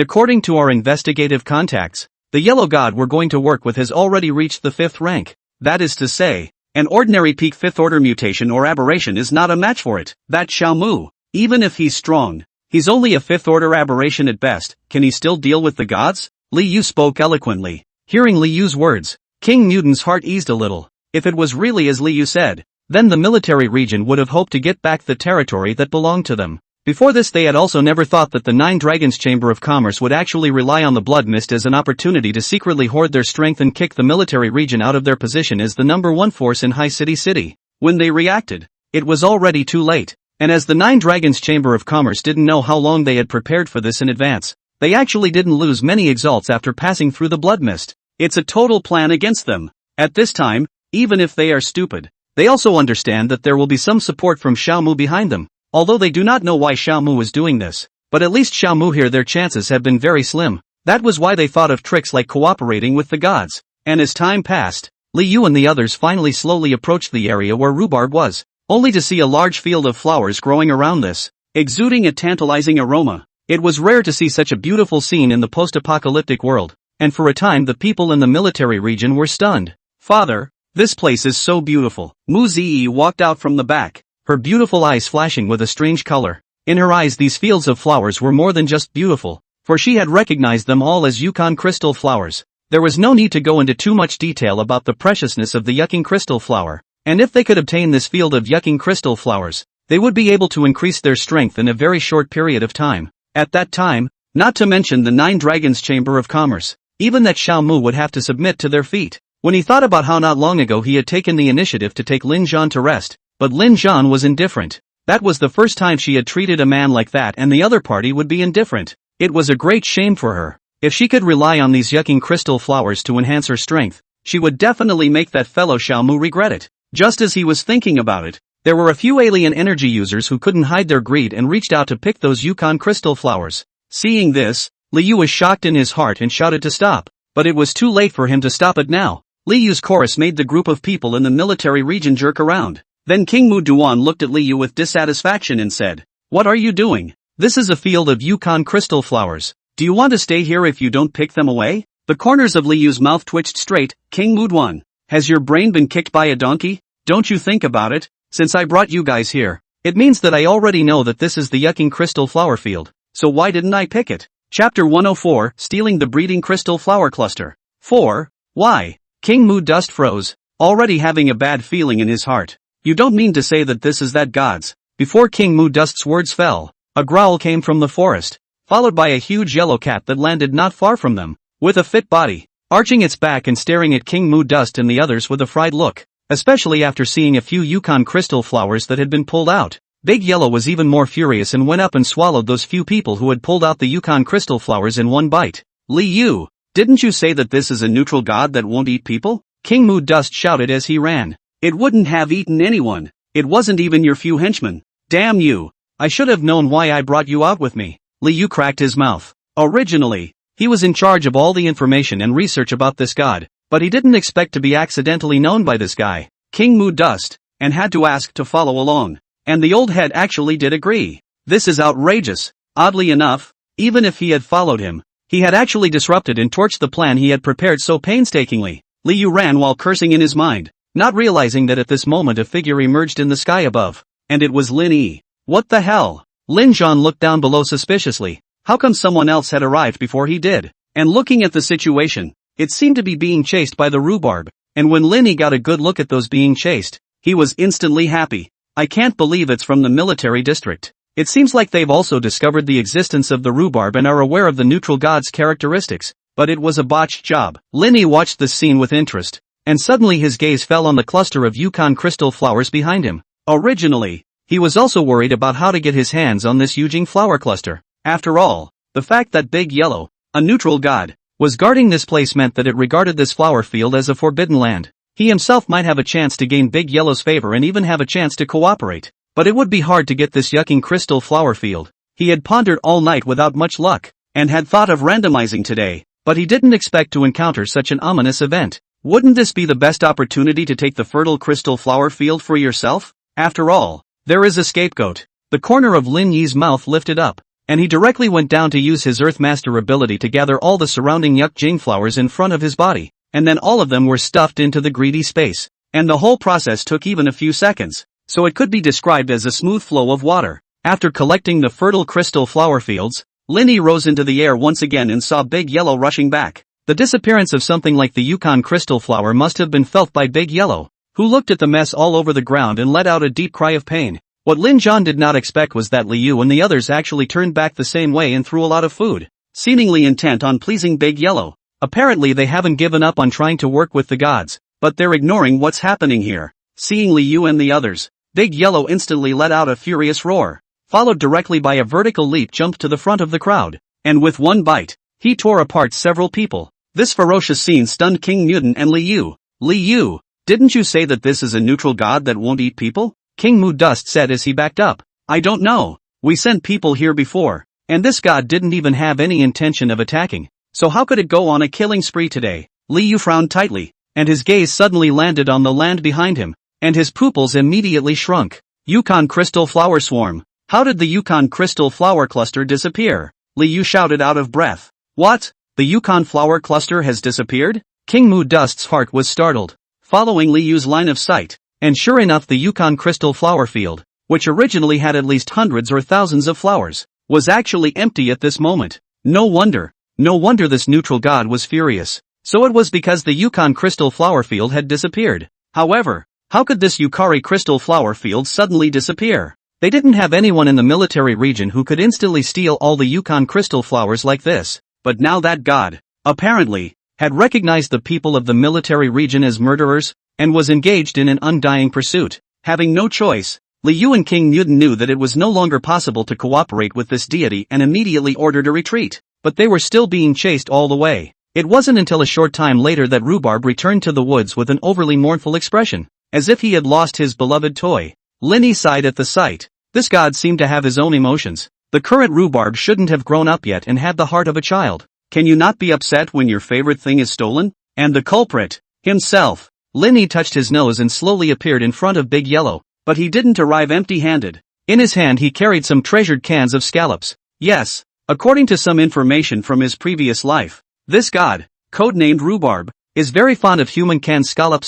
according to our investigative contacts, the yellow god we're going to work with has already reached the 5th rank. That is to say, an ordinary peak 5th order mutation or aberration is not a match for it. That Xiaomu, even if he's strong, he's only a 5th order aberration at best. Can he still deal with the gods? Li Yu spoke eloquently. Hearing Li Yu's words, King Newton's heart eased a little. If it was really as Li Yu said, then the military region would have hoped to get back the territory that belonged to them. Before this they had also never thought that the Nine Dragons Chamber of Commerce would actually rely on the Blood Mist as an opportunity to secretly hoard their strength and kick the military region out of their position as the #1 force in High City. When they reacted, it was already too late, and as the Nine Dragons Chamber of Commerce didn't know how long they had prepared for this in advance, they actually didn't lose many exalts after passing through the Blood Mist. It's a total plan against them. At this time, even if they are stupid, they also understand that there will be some support from Xiaomu behind them. Although they do not know why Xiaomu is doing this, but at least Xiaomu here their chances have been very slim. That was why they thought of tricks like cooperating with the gods. And as time passed, Li Yu and the others finally slowly approached the area where rhubarb was, only to see a large field of flowers growing around this, exuding a tantalizing aroma. It was rare to see such a beautiful scene in the post-apocalyptic world, and for a time the people in the military region were stunned. Father, this place is so beautiful. Mu Ziyi walked out from the back, her beautiful eyes flashing with a strange color. In her eyes these fields of flowers were more than just beautiful, for she had recognized them all as Yukon crystal flowers. There was no need to go into too much detail about the preciousness of the Yucking crystal flower, and if they could obtain this field of Yucking crystal flowers, they would be able to increase their strength in a very short period of time. At that time, not to mention the Nine Dragons Chamber of Commerce, even that Xiaomu would have to submit to their feet. When he thought about how not long ago he had taken the initiative to take Lin Zhan to rest, but Lin Zhan was indifferent. That was the first time she had treated a man like that, and the other party would be indifferent. It was a great shame for her. If she could rely on these Yucking crystal flowers to enhance her strength, she would definitely make that fellow Xiaomu regret it. Just as he was thinking about it, there were a few alien energy users who couldn't hide their greed and reached out to pick those Yukon crystal flowers. Seeing this, Li Yu was shocked in his heart and shouted to stop, but it was too late for him to stop it now. Li Yu's chorus made the group of people in the military region jerk around. Then King Mu Duan looked at Li Yu with dissatisfaction and said, "What are you doing? This is a field of Yukon crystal flowers. Do you want to stay here if you don't pick them away?" The corners of Liyu's mouth twitched straight. King Mood-1. Has your brain been kicked by a donkey? Don't you think about it? Since I brought you guys here, it means that I already know that this is the yucking crystal flower field, so why didn't I pick it? Chapter 104, Stealing the Breeding Crystal Flower Cluster. 4. Why? King Mood Dust froze, already having a bad feeling in his heart. You don't mean to say that this is that god's? Before King Mood Dust's words fell, a growl came from the forest, followed by a huge yellow cat that landed not far from them, with a fit body, arching its back and staring at King Mood Dust and the others with a fried look. Especially after seeing a few Yukon crystal flowers that had been pulled out. Big Yellow was even more furious and went up and swallowed those few people who had pulled out the Yukon crystal flowers in one bite. Liu, didn't you say that this is a neutral god that won't eat people? King Mood Dust shouted as he ran. It wouldn't have eaten anyone. It wasn't even your few henchmen. Damn you. I should have known why I brought you out with me. Liu cracked his mouth. Originally, he was in charge of all the information and research about this god. But he didn't expect to be accidentally known by this guy, King Mood Dust, and had to ask to follow along. And the old head actually did agree. This is outrageous. Oddly enough, even if he had followed him, he had actually disrupted and torched the plan he had prepared so painstakingly. Liu ran while cursing in his mind, not realizing that at this moment a figure emerged in the sky above. And it was Lin Yi. What the hell? Lin Zhan looked down below suspiciously. How come someone else had arrived before he did? And looking at the situation, it seemed to be being chased by the rhubarb, and when Linny got a good look at those being chased, he was instantly happy. I can't believe it's from the military district. It seems like they've also discovered the existence of the rhubarb and are aware of the neutral god's characteristics, but it was a botched job. Linny watched this scene with interest, and suddenly his gaze fell on the cluster of Yukon crystal flowers behind him. Originally, he was also worried about how to get his hands on this Yujing flower cluster. After all, the fact that Big Yellow, a neutral god, was guarding this place meant that it regarded this flower field as a forbidden land. He himself might have a chance to gain Big Yellow's favor and even have a chance to cooperate, but it would be hard to get this yucking crystal flower field. He had pondered all night without much luck, and had thought of randomizing today, but he didn't expect to encounter such an ominous event. Wouldn't this be the best opportunity to take the fertile crystal flower field for yourself? After all, there is a scapegoat. The corner of Lin Yi's mouth lifted up, and he directly went down to use his Earthmaster ability to gather all the surrounding Yukjing flowers in front of his body, and then all of them were stuffed into the greedy space, and the whole process took even a few seconds, so it could be described as a smooth flow of water. After collecting the fertile crystal flower fields, Linny rose into the air once again and saw Big Yellow rushing back. The disappearance of something like the Yukon crystal flower must have been felt by Big Yellow, who looked at the mess all over the ground and let out a deep cry of pain. What Lin Zhan did not expect was that Liu and the others actually turned back the same way and threw a lot of food, seemingly intent on pleasing Big Yellow. Apparently they haven't given up on trying to work with the gods, but they're ignoring what's happening here. Seeing Liu and the others, Big Yellow instantly let out a furious roar, followed directly by a vertical leap jump to the front of the crowd, and with one bite, he tore apart several people. This ferocious scene stunned King Mutant and Liu. Liu, didn't you say that this is a neutral god that won't eat people? King Mood Dust said as he backed up. I don't know. We sent people here before, and this god didn't even have any intention of attacking, so how could it go on a killing spree today? Liu frowned tightly, and his gaze suddenly landed on the land behind him, and his pupils immediately shrunk. Yukon Crystal Flower Swarm. How did the Yukon Crystal Flower Cluster disappear? Liu shouted out of breath. What? The Yukon Flower Cluster has disappeared? King Mood Dust's heart was startled, following Liu's line of sight. And sure enough, the Yukon crystal flower field, which originally had at least hundreds or thousands of flowers, was actually empty at this moment. No wonder this neutral god was furious. So it was because the Yukon crystal flower field had disappeared. However, how could this Yukari crystal flower field suddenly disappear? They didn't have anyone in the military region who could instantly steal all the Yukon crystal flowers like this. But now that god, apparently, had recognized the people of the military region as murderers, and was engaged in an undying pursuit. Having no choice, Liu and King Mutant knew that it was no longer possible to cooperate with this deity and immediately ordered a retreat, but they were still being chased all the way. It wasn't until a short time later that Rhubarb returned to the woods with an overly mournful expression, as if he had lost his beloved toy. Linny sighed at the sight. This god seemed to have his own emotions. The current Rhubarb shouldn't have grown up yet and had the heart of a child. Can you not be upset when your favorite thing is stolen? And the culprit, himself. Linny touched his nose and slowly appeared in front of Big Yellow, but he didn't arrive empty-handed. In his hand he carried some treasured cans of scallops. Yes, according to some information from his previous life, this god codenamed Rhubarb, is very fond of human canned scallop.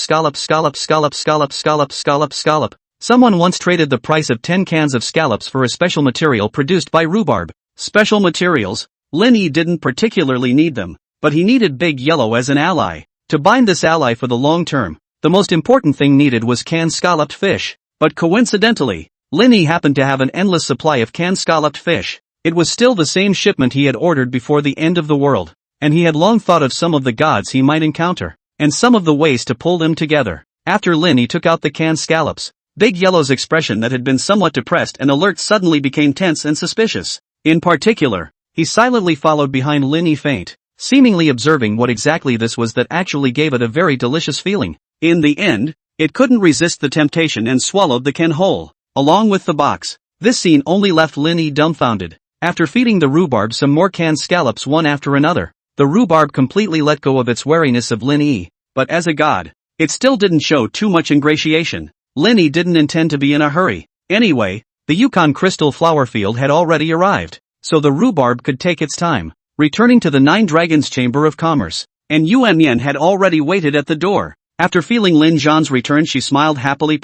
Someone once traded the price of 10 cans of scallops for a special material produced by Rhubarb. Special materials? Lin Yi didn't particularly need them, but he needed Big Yellow as an ally. To bind this ally for the long term, the most important thing needed was canned scalloped fish. But coincidentally, Lin Yi happened to have an endless supply of canned scalloped fish. It was still the same shipment he had ordered before the end of the world, and he had long thought of some of the gods he might encounter, and some of the ways to pull them together. After Lin Yi took out the canned scallops, Big Yellow's expression that had been somewhat depressed and alert suddenly became tense and suspicious. In particular, he silently followed behind Lin Yi faint, seemingly observing what exactly this was that actually gave it a very delicious feeling. In the end, it couldn't resist the temptation and swallowed the can whole, along with the box. This scene only left Lin Yi dumbfounded. After feeding the rhubarb some more canned scallops one after another, the rhubarb completely let go of its wariness of Lin Yi, but as a god, it still didn't show too much ingratiation. Lin Yi didn't intend to be in a hurry. Anyway, the Yukon crystal flower field had already arrived, so the rhubarb could take its time. Returning to the Nine Dragons Chamber of Commerce, and Yuan Yan had already waited at the door. After feeling Lin Zhan's return, she smiled happily.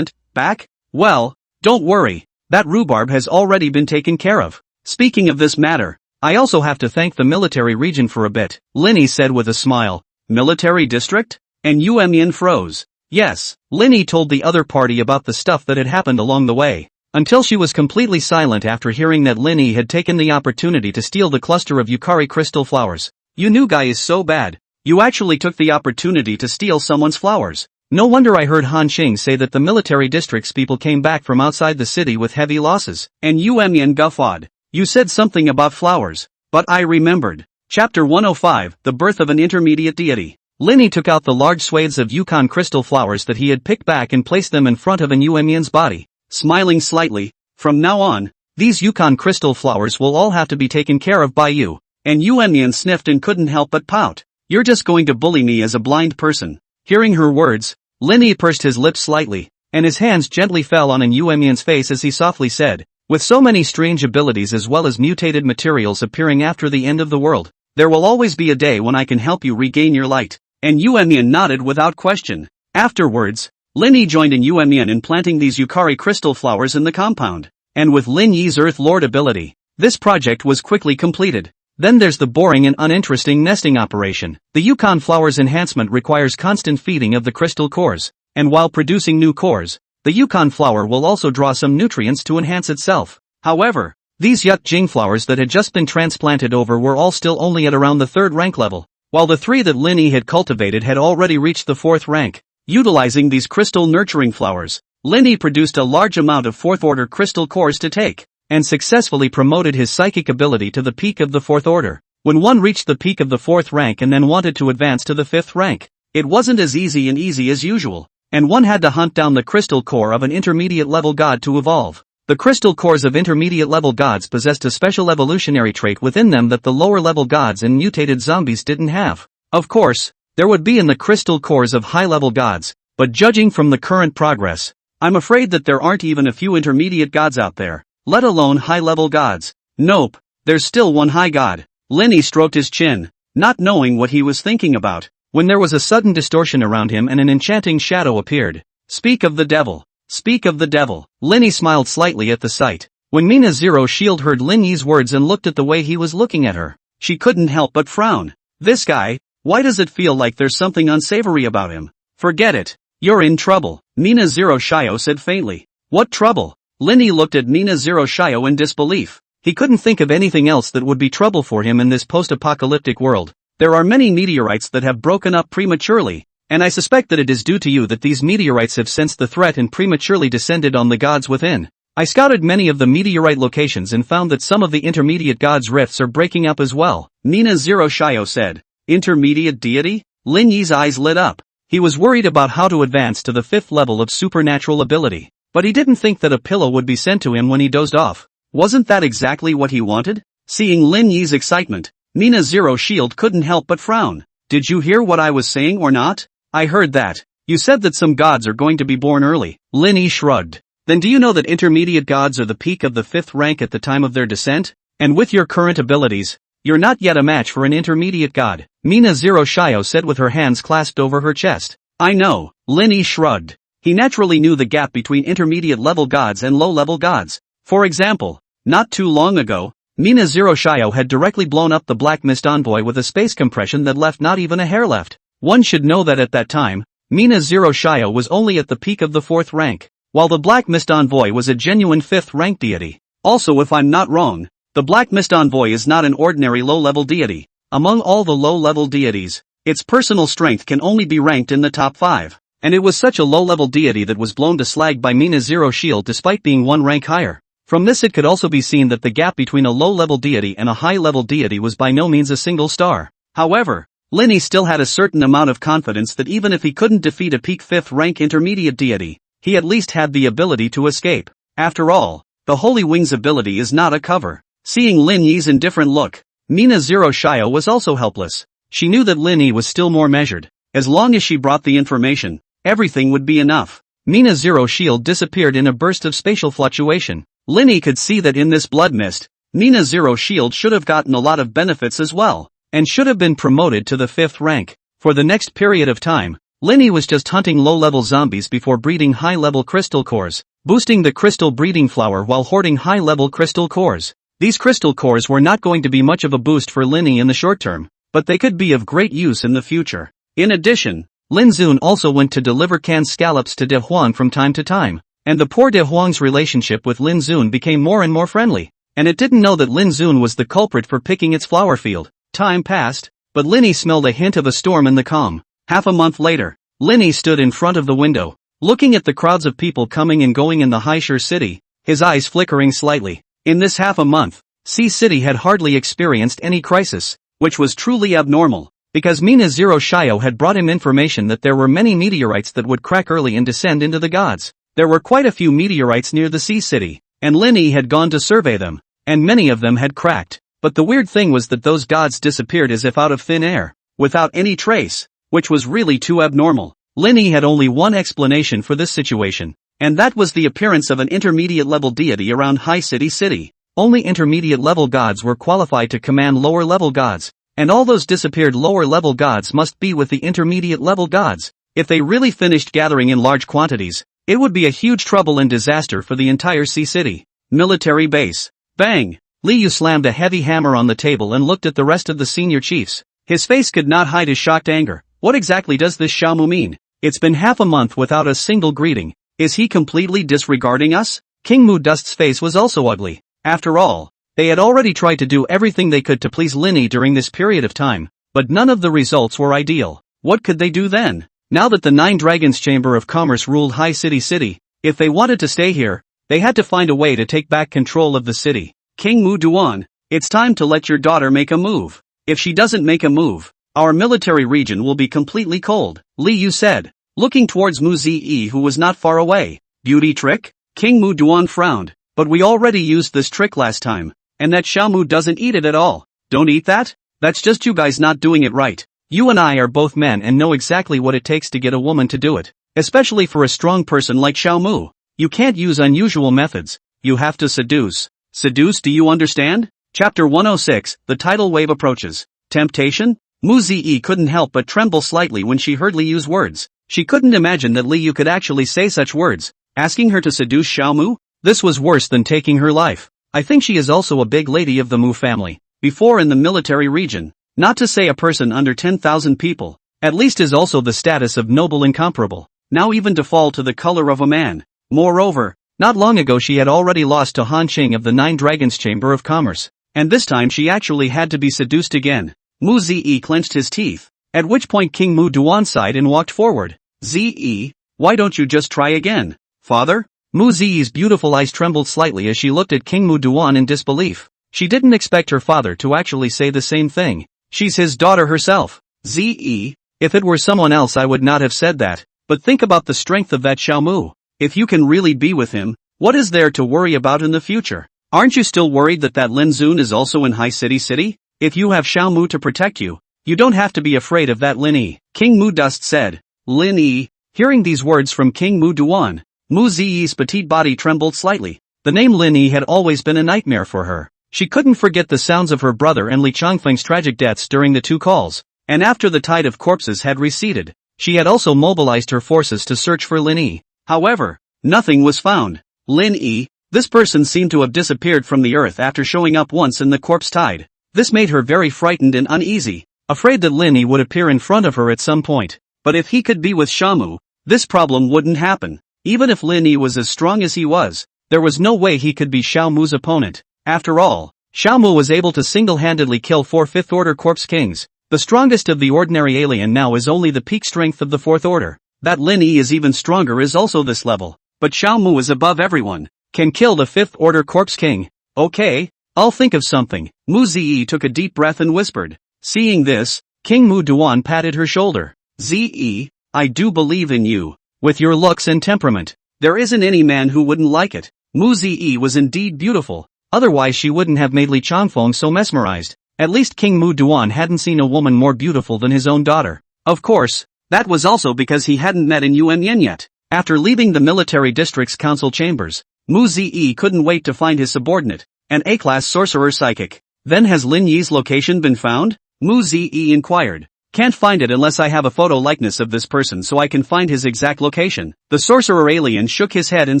Back? Well, don't worry, that rhubarb has already been taken care of. Speaking of this matter, I also have to thank the military region for a bit, Lin Yi said with a smile. Military district? And Yuan Yan froze. Yes, Lin Yi told the other party about the stuff that had happened along the way, until she was completely silent after hearing that Lin Yi had taken the opportunity to steal the cluster of Yukari crystal flowers. You new guy is so bad. You actually took the opportunity to steal someone's flowers. No wonder I heard Han Qing say that the military district's people came back from outside the city with heavy losses. And Yuan Yan guffawed. You said something about flowers, but I remembered. Chapter 105, The Birth of an Intermediate Deity. Lin Yi took out the large swathes of Yukon crystal flowers that he had picked back and placed them in front of Yuan Yan's body, smiling slightly. From now on, these Yukon crystal flowers will all have to be taken care of by you. And Yuan Yan sniffed and couldn't help but pout. You're just going to bully me as a blind person. Hearing her words, Lin Yi pursed his lips slightly, and his hands gently fell on Yuan Yan's face as he softly said, with so many strange abilities as well as mutated materials appearing after the end of the world, there will always be a day when I can help you regain your light. And Yuan Yan nodded without question. Afterwards, Lin Yi joined Yuan Yan in planting these Yukari crystal flowers in the compound. And with Lin Yi's Earth Lord ability, this project was quickly completed. Then there's the boring and uninteresting nesting operation. The Yukon flowers enhancement requires constant feeding of the crystal cores, and while producing new cores, the Yukon flower will also draw some nutrients to enhance itself. However, these Jing flowers that had just been transplanted over were all still only at around the 3rd rank level, while the 3 that Lin Yi had cultivated had already reached the 4th rank. Utilizing these crystal nurturing flowers, Lin Yi produced a large amount of 4th order crystal cores to take, and successfully promoted his psychic ability to the peak of the 4th order. When one reached the peak of the 4th rank and then wanted to advance to the 5th rank, it wasn't as easy as usual, and one had to hunt down the crystal core of an intermediate level god to evolve. The crystal cores of intermediate level gods possessed a special evolutionary trait within them that the lower level gods and mutated zombies didn't have. Of course, there would be in the crystal cores of high level gods, but judging from the current progress, I'm afraid that there aren't even a few intermediate gods out there, let alone high level gods. Nope, there's still one high god. Lin Yi stroked his chin, not knowing what he was thinking about, when there was a sudden distortion around him and an enchanting shadow appeared. Speak of the devil. Speak of the devil. Lin Yi smiled slightly at the sight. When Mina Zero Shield heard Lin Yi's words and looked at the way he was looking at her, she couldn't help but frown. This guy, why does it feel like there's something unsavory about him? Forget it. You're in trouble, Mina Zero Shio said faintly. What trouble? Lin Yi looked at Mina Zero Shio in disbelief. He couldn't think of anything else that would be trouble for him in this post-apocalyptic world. There are many meteorites that have broken up prematurely, and I suspect that it is due to you that these meteorites have sensed the threat and prematurely descended on the gods within. I scouted many of the meteorite locations and found that some of the intermediate gods' rifts are breaking up as well, Mina Zero Shio said. Intermediate deity? Lin Yi's eyes lit up. He was worried about how to advance to the 5th level of supernatural ability, but he didn't think that a pillow would be sent to him when he dozed off. Wasn't that exactly what he wanted? Seeing Lin Yi's excitement, Mina Zero Shield couldn't help but frown. Did you hear what I was saying or not? I heard that. You said that some gods are going to be born early. Lin Yi shrugged. Then do you know that intermediate gods are the peak of the 5th rank at the time of their descent? And with your current abilities, You're not yet a match for an intermediate god, Mina Zero Shio said with her hands clasped over her chest. I know, Lin Yi shrugged. He naturally knew the gap between intermediate level gods and low level gods. For example, not too long ago, Mina Zero Shio had directly blown up the Black Mist Envoy with a space compression that left not even a hair left. One should know that at that time, Mina Zero Shio was only at the peak of the 4th rank, while the Black Mist Envoy was a genuine 5th rank deity. Also, if I'm not wrong, the Black Mist Envoy is not an ordinary low-level deity. Among all the low-level deities, its personal strength can only be ranked in the top 5. And it was such a low-level deity that was blown to slag by Mina Zero Shield despite being one rank higher. From this it could also be seen that the gap between a low-level deity and a high-level deity was by no means a single star. However, Lin Yi still had a certain amount of confidence that even if he couldn't defeat a peak 5th rank intermediate deity, he at least had the ability to escape. After all, the Holy Wings ability is not a cover. Seeing Lin Yi's indifferent look, Mina Zero Shio was also helpless. She knew that Lin Yi was still more measured. As long as she brought the information, everything would be enough. Mina Zero Shield disappeared in a burst of spatial fluctuation. Lin Yi could see that in this blood mist, Mina Zero Shield should have gotten a lot of benefits as well, and should have been promoted to the 5th rank. For the next period of time, Lin Yi was just hunting low-level zombies before breeding high-level crystal cores, boosting the crystal breeding flower while hoarding high-level crystal cores. These crystal cores were not going to be much of a boost for Lin Yi in the short term, but they could be of great use in the future. In addition, Lin Zun also went to deliver canned scallops to De Huang from time to time, and the poor De Huang's relationship with Lin Zun became more and more friendly, and it didn't know that Lin Zun was the culprit for picking its flower field. Time passed, but Lin Yi smelled a hint of a storm in the calm. Half a month later, Lin Yi stood in front of the window, looking at the crowds of people coming and going in the Haishur city, his eyes flickering slightly. In this half a month, Sea City had hardly experienced any crisis, which was truly abnormal, because Mina Zero Shio had brought him information that there were many meteorites that would crack early and descend into the gods. There were quite a few meteorites near the Sea City, and Lin Yi had gone to survey them, and many of them had cracked. But the weird thing was that those gods disappeared as if out of thin air, without any trace, which was really too abnormal. Lin Yi had only one explanation for this situation, and that was the appearance of an intermediate level deity around High City. Only intermediate level gods were qualified to command lower level gods, and all those disappeared lower level gods must be with the intermediate level gods. If they really finished gathering in large quantities, it would be a huge trouble and disaster for the entire Sea City. Military base. Bang! Li Yu slammed a heavy hammer on the table and looked at the rest of the senior chiefs. His face could not hide his shocked anger. What exactly does this Xiaomu mean? It's been half a month without a single greeting. Is he completely disregarding us? King Mu Dust's face was also ugly. After all, they had already tried to do everything they could to please Lin Yi during this period of time, but none of the results were ideal. What could they do then? Now that the Nine Dragons Chamber of Commerce ruled High City, if they wanted to stay here, they had to find a way to take back control of the city. King Mu Duan, it's time to let your daughter make a move. If she doesn't make a move, our military region will be completely cold, Li Yu said, looking towards Mu Ziyi who was not far away. Beauty trick? King Mu Duan frowned, but we already used this trick last time, and that Xiaomu doesn't eat it at all. Don't eat that? That's just you guys not doing it right. You and I are both men and know exactly what it takes to get a woman to do it, especially for a strong person like Xiaomu. You can't use unusual methods, you have to seduce. Seduce, do you understand? Chapter 106, the tidal wave approaches. Temptation? Mu Ziyi couldn't help but tremble slightly when she heard Li Yu's words. She couldn't imagine that Li Yu could actually say such words. Asking her to seduce Xiaomu? This was worse than taking her life. I think she is also a big lady of the Mu family. Before in the military region, not to say a person under 10,000 people, at least is also the status of noble incomparable. Now even to fall to the color of a man. Moreover, not long ago she had already lost to Han Qing of the Nine Dragons Chamber of Commerce, and this time she actually had to be seduced again. Mu Ziyi clenched his teeth, at which point King Mu Duan sighed and walked forward. Ziyi, why don't you just try again, father? Mu Ziyi's beautiful eyes trembled slightly as she looked at King Mu Duan in disbelief. She didn't expect her father to actually say the same thing. She's his daughter herself. Ziyi, if it were someone else I would not have said that, but think about the strength of that Xiaomu. If you can really be with him, what is there to worry about in the future? Aren't you still worried that Lin Zun is also in High City? If you have Xiaomu to protect you, you don't have to be afraid of that Lin Yi. King Mu Dust said. Lin Yi, hearing these words from King Mu Duan, Mu Ziyi's petite body trembled slightly. The name Lin Yi had always been a nightmare for her. She couldn't forget the sounds of her brother and Li Changfeng's tragic deaths during the two calls, and after the tide of corpses had receded, she had also mobilized her forces to search for Lin Yi. However, nothing was found. Lin Yi, this person seemed to have disappeared from the earth after showing up once in the corpse tide. This made her very frightened and uneasy, afraid that Lin Yi would appear in front of her at some point. But if he could be with Shamu, this problem wouldn't happen. Even if Lin Yi was as strong as he was, there was no way he could be Xiao Mu's opponent. After all, Xiao Mu was able to single-handedly kill 4 fifth-order corpse kings. The strongest of the ordinary alien now is only the peak strength of the 4th order. That Lin Yi is even stronger is also this level. But Xiao Mu is above everyone. Can kill the 5th order corpse king. Okay, I'll think of something. Mu Ziyi took a deep breath and whispered. Seeing this, King Mu Duan patted her shoulder. Ziyi, I do believe in you. With your looks and temperament, there isn't any man who wouldn't like it. Mu Ziyi was indeed beautiful. Otherwise she wouldn't have made Li Changfeng so mesmerized. At least King Mu Duan hadn't seen a woman more beautiful than his own daughter. Of course, that was also because he hadn't met in Yuanyan yet. After leaving the military district's council chambers, Mu Ziyi couldn't wait to find his subordinate, an A-class sorcerer psychic. Then has Lin Yi's location been found? Mu Ziyi inquired. Can't find it unless I have a photo likeness of this person so I can find his exact location. The sorcerer alien shook his head and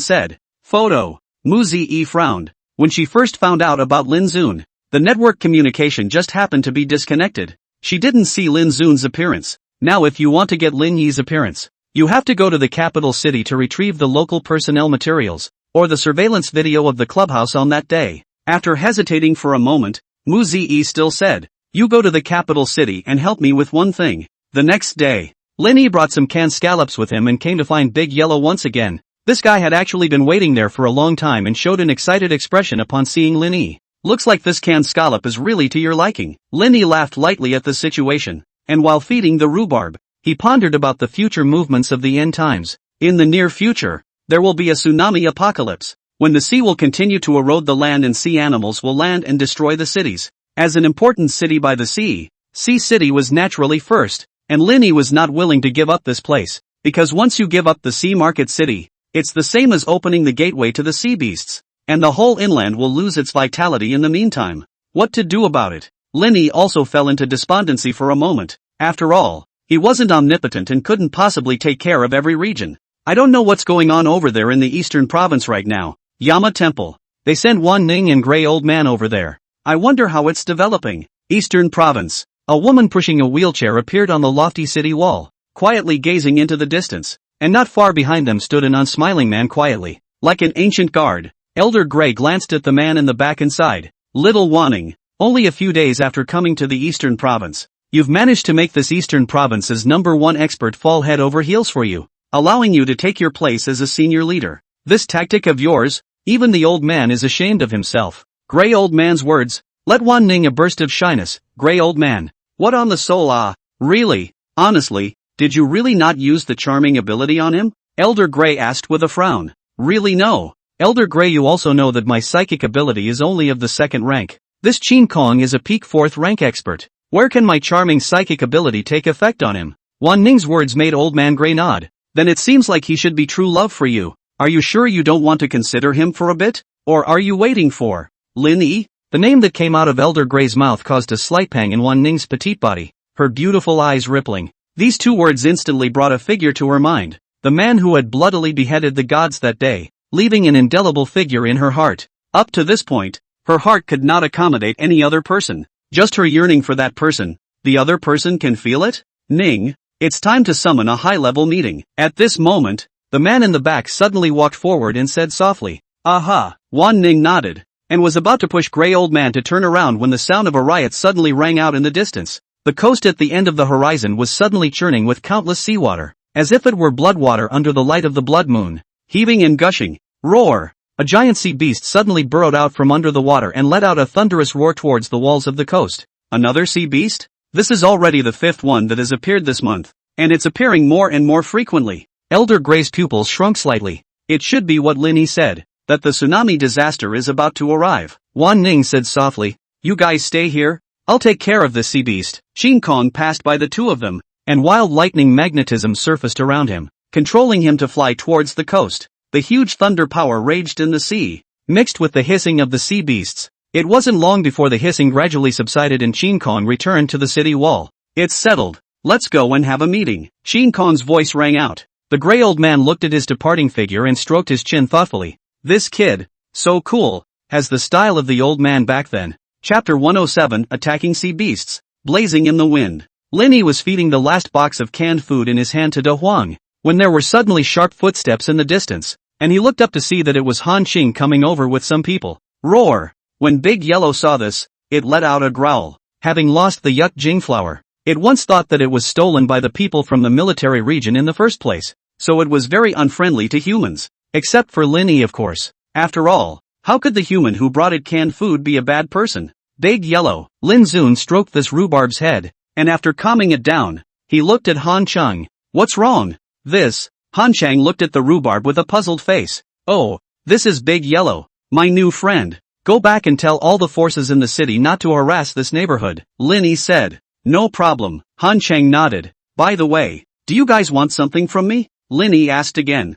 said, Photo. Mu Ziyi frowned. When she first found out about Lin Zun, the network communication just happened to be disconnected. She didn't see Lin Zun's appearance. Now if you want to get Lin Yi's appearance, you have to go to the capital city to retrieve the local personnel materials, or the surveillance video of the clubhouse on that day. After hesitating for a moment, Mu Ziyi still said, You go to the capital city and help me with one thing. The next day, Lin Yi brought some canned scallops with him and came to find Big Yellow once again. This guy had actually been waiting there for a long time and showed an excited expression upon seeing Lin Yi. Looks like this canned scallop is really to your liking. Lin Yi laughed lightly at the situation, and while feeding the rhubarb, he pondered about the future movements of the end times. In the near future, there will be a tsunami apocalypse, when the sea will continue to erode the land and sea animals will land and destroy the cities. As an important city by the sea, Sea City was naturally first, and Lin Yi was not willing to give up this place, because once you give up the Sea Market City, it's the same as opening the gateway to the sea beasts, and the whole inland will lose its vitality in the meantime. What to do about it? Lin Yi also fell into despondency for a moment. After all, he wasn't omnipotent and couldn't possibly take care of every region. I don't know what's going on over there in the eastern province right now. Yama Temple. They sent Wan Ning and Grey Old Man over there. I wonder how it's developing. Eastern Province. A woman pushing a wheelchair appeared on the lofty city wall, quietly gazing into the distance, and not far behind them stood an unsmiling man quietly. Like an ancient guard, Elder Grey glanced at the man in the back and sighed. Little Wanning, only a few days after coming to the Eastern Province, you've managed to make this Eastern Province's #1 expert fall head over heels for you, allowing you to take your place as a senior leader. This tactic of yours, even the old man is ashamed of himself. Grey Old Man's words let Wan Ning a burst of shyness. Grey Old Man, what on the soul really, honestly, did you really not use the charming ability on him? Elder Grey asked with a frown. Really no. Elder Grey, you also know that my psychic ability is only of the 2nd rank. This Qin Kong is a peak 4th rank expert. Where can my charming psychic ability take effect on him? Wan Ning's words made Old Man Grey nod. Then it seems like he should be true love for you. Are you sure you don't want to consider him for a bit? Or are you waiting for Lin Yi? The name that came out of Elder Grey's mouth caused a slight pang in Wan Ning's petite body, her beautiful eyes rippling. These two words instantly brought a figure to her mind, the man who had bloodily beheaded the gods that day, leaving an indelible figure in her heart. Up to this point, her heart could not accommodate any other person, just her yearning for that person. The other person can feel it? Ning, it's time to summon a high-level meeting. At this moment, the man in the back suddenly walked forward and said softly, Aha! Wan Ning nodded, and was about to push Grey Old Man to turn around when the sound of a riot suddenly rang out in the distance. The coast at the end of the horizon was suddenly churning with countless seawater, as if it were blood water under the light of the blood moon. Heaving and gushing. Roar! A giant sea beast suddenly burrowed out from under the water and let out a thunderous roar towards the walls of the coast. Another sea beast? This is already the 5th one that has appeared this month, and it's appearing more and more frequently. Elder Grey's pupils shrunk slightly. It should be what Lin Yi said, that the tsunami disaster is about to arrive. Wan Ning said softly, You guys stay here, I'll take care of this sea beast. Qin Kong passed by the two of them, and wild lightning magnetism surfaced around him, controlling him to fly towards the coast. The huge thunder power raged in the sea, mixed with the hissing of the sea beasts. It wasn't long before the hissing gradually subsided and Shin Kong returned to the city wall. It's settled. Let's go and have a meeting. Shin Kong's voice rang out. The gray old man looked at his departing figure and stroked his chin thoughtfully. This kid, so cool, has the style of the old man back then. Chapter 107, Attacking Sea Beasts. Blazing in the wind. Lin Yi was feeding the last box of canned food in his hand to De Huang, when there were suddenly sharp footsteps in the distance, and he looked up to see that it was Han Qing coming over with some people. Roar! When Big Yellow saw this, it let out a growl. Having lost the Yuk Jing flower, it once thought that it was stolen by the people from the military region in the first place, so it was very unfriendly to humans. Except for Lin Yi, of course. After all, how could the human who brought it canned food be a bad person? Big Yellow. Lin Zun stroked this rhubarb's head, and after calming it down, he looked at Han Chang. What's wrong? This. Han Chang looked at the rhubarb with a puzzled face. Oh, this is Big Yellow, my new friend. Go back and tell all the forces in the city not to harass this neighborhood, Lin Yi said. No problem. Han Chang nodded. By the way, do you guys want something from me? Lin Yi asked again.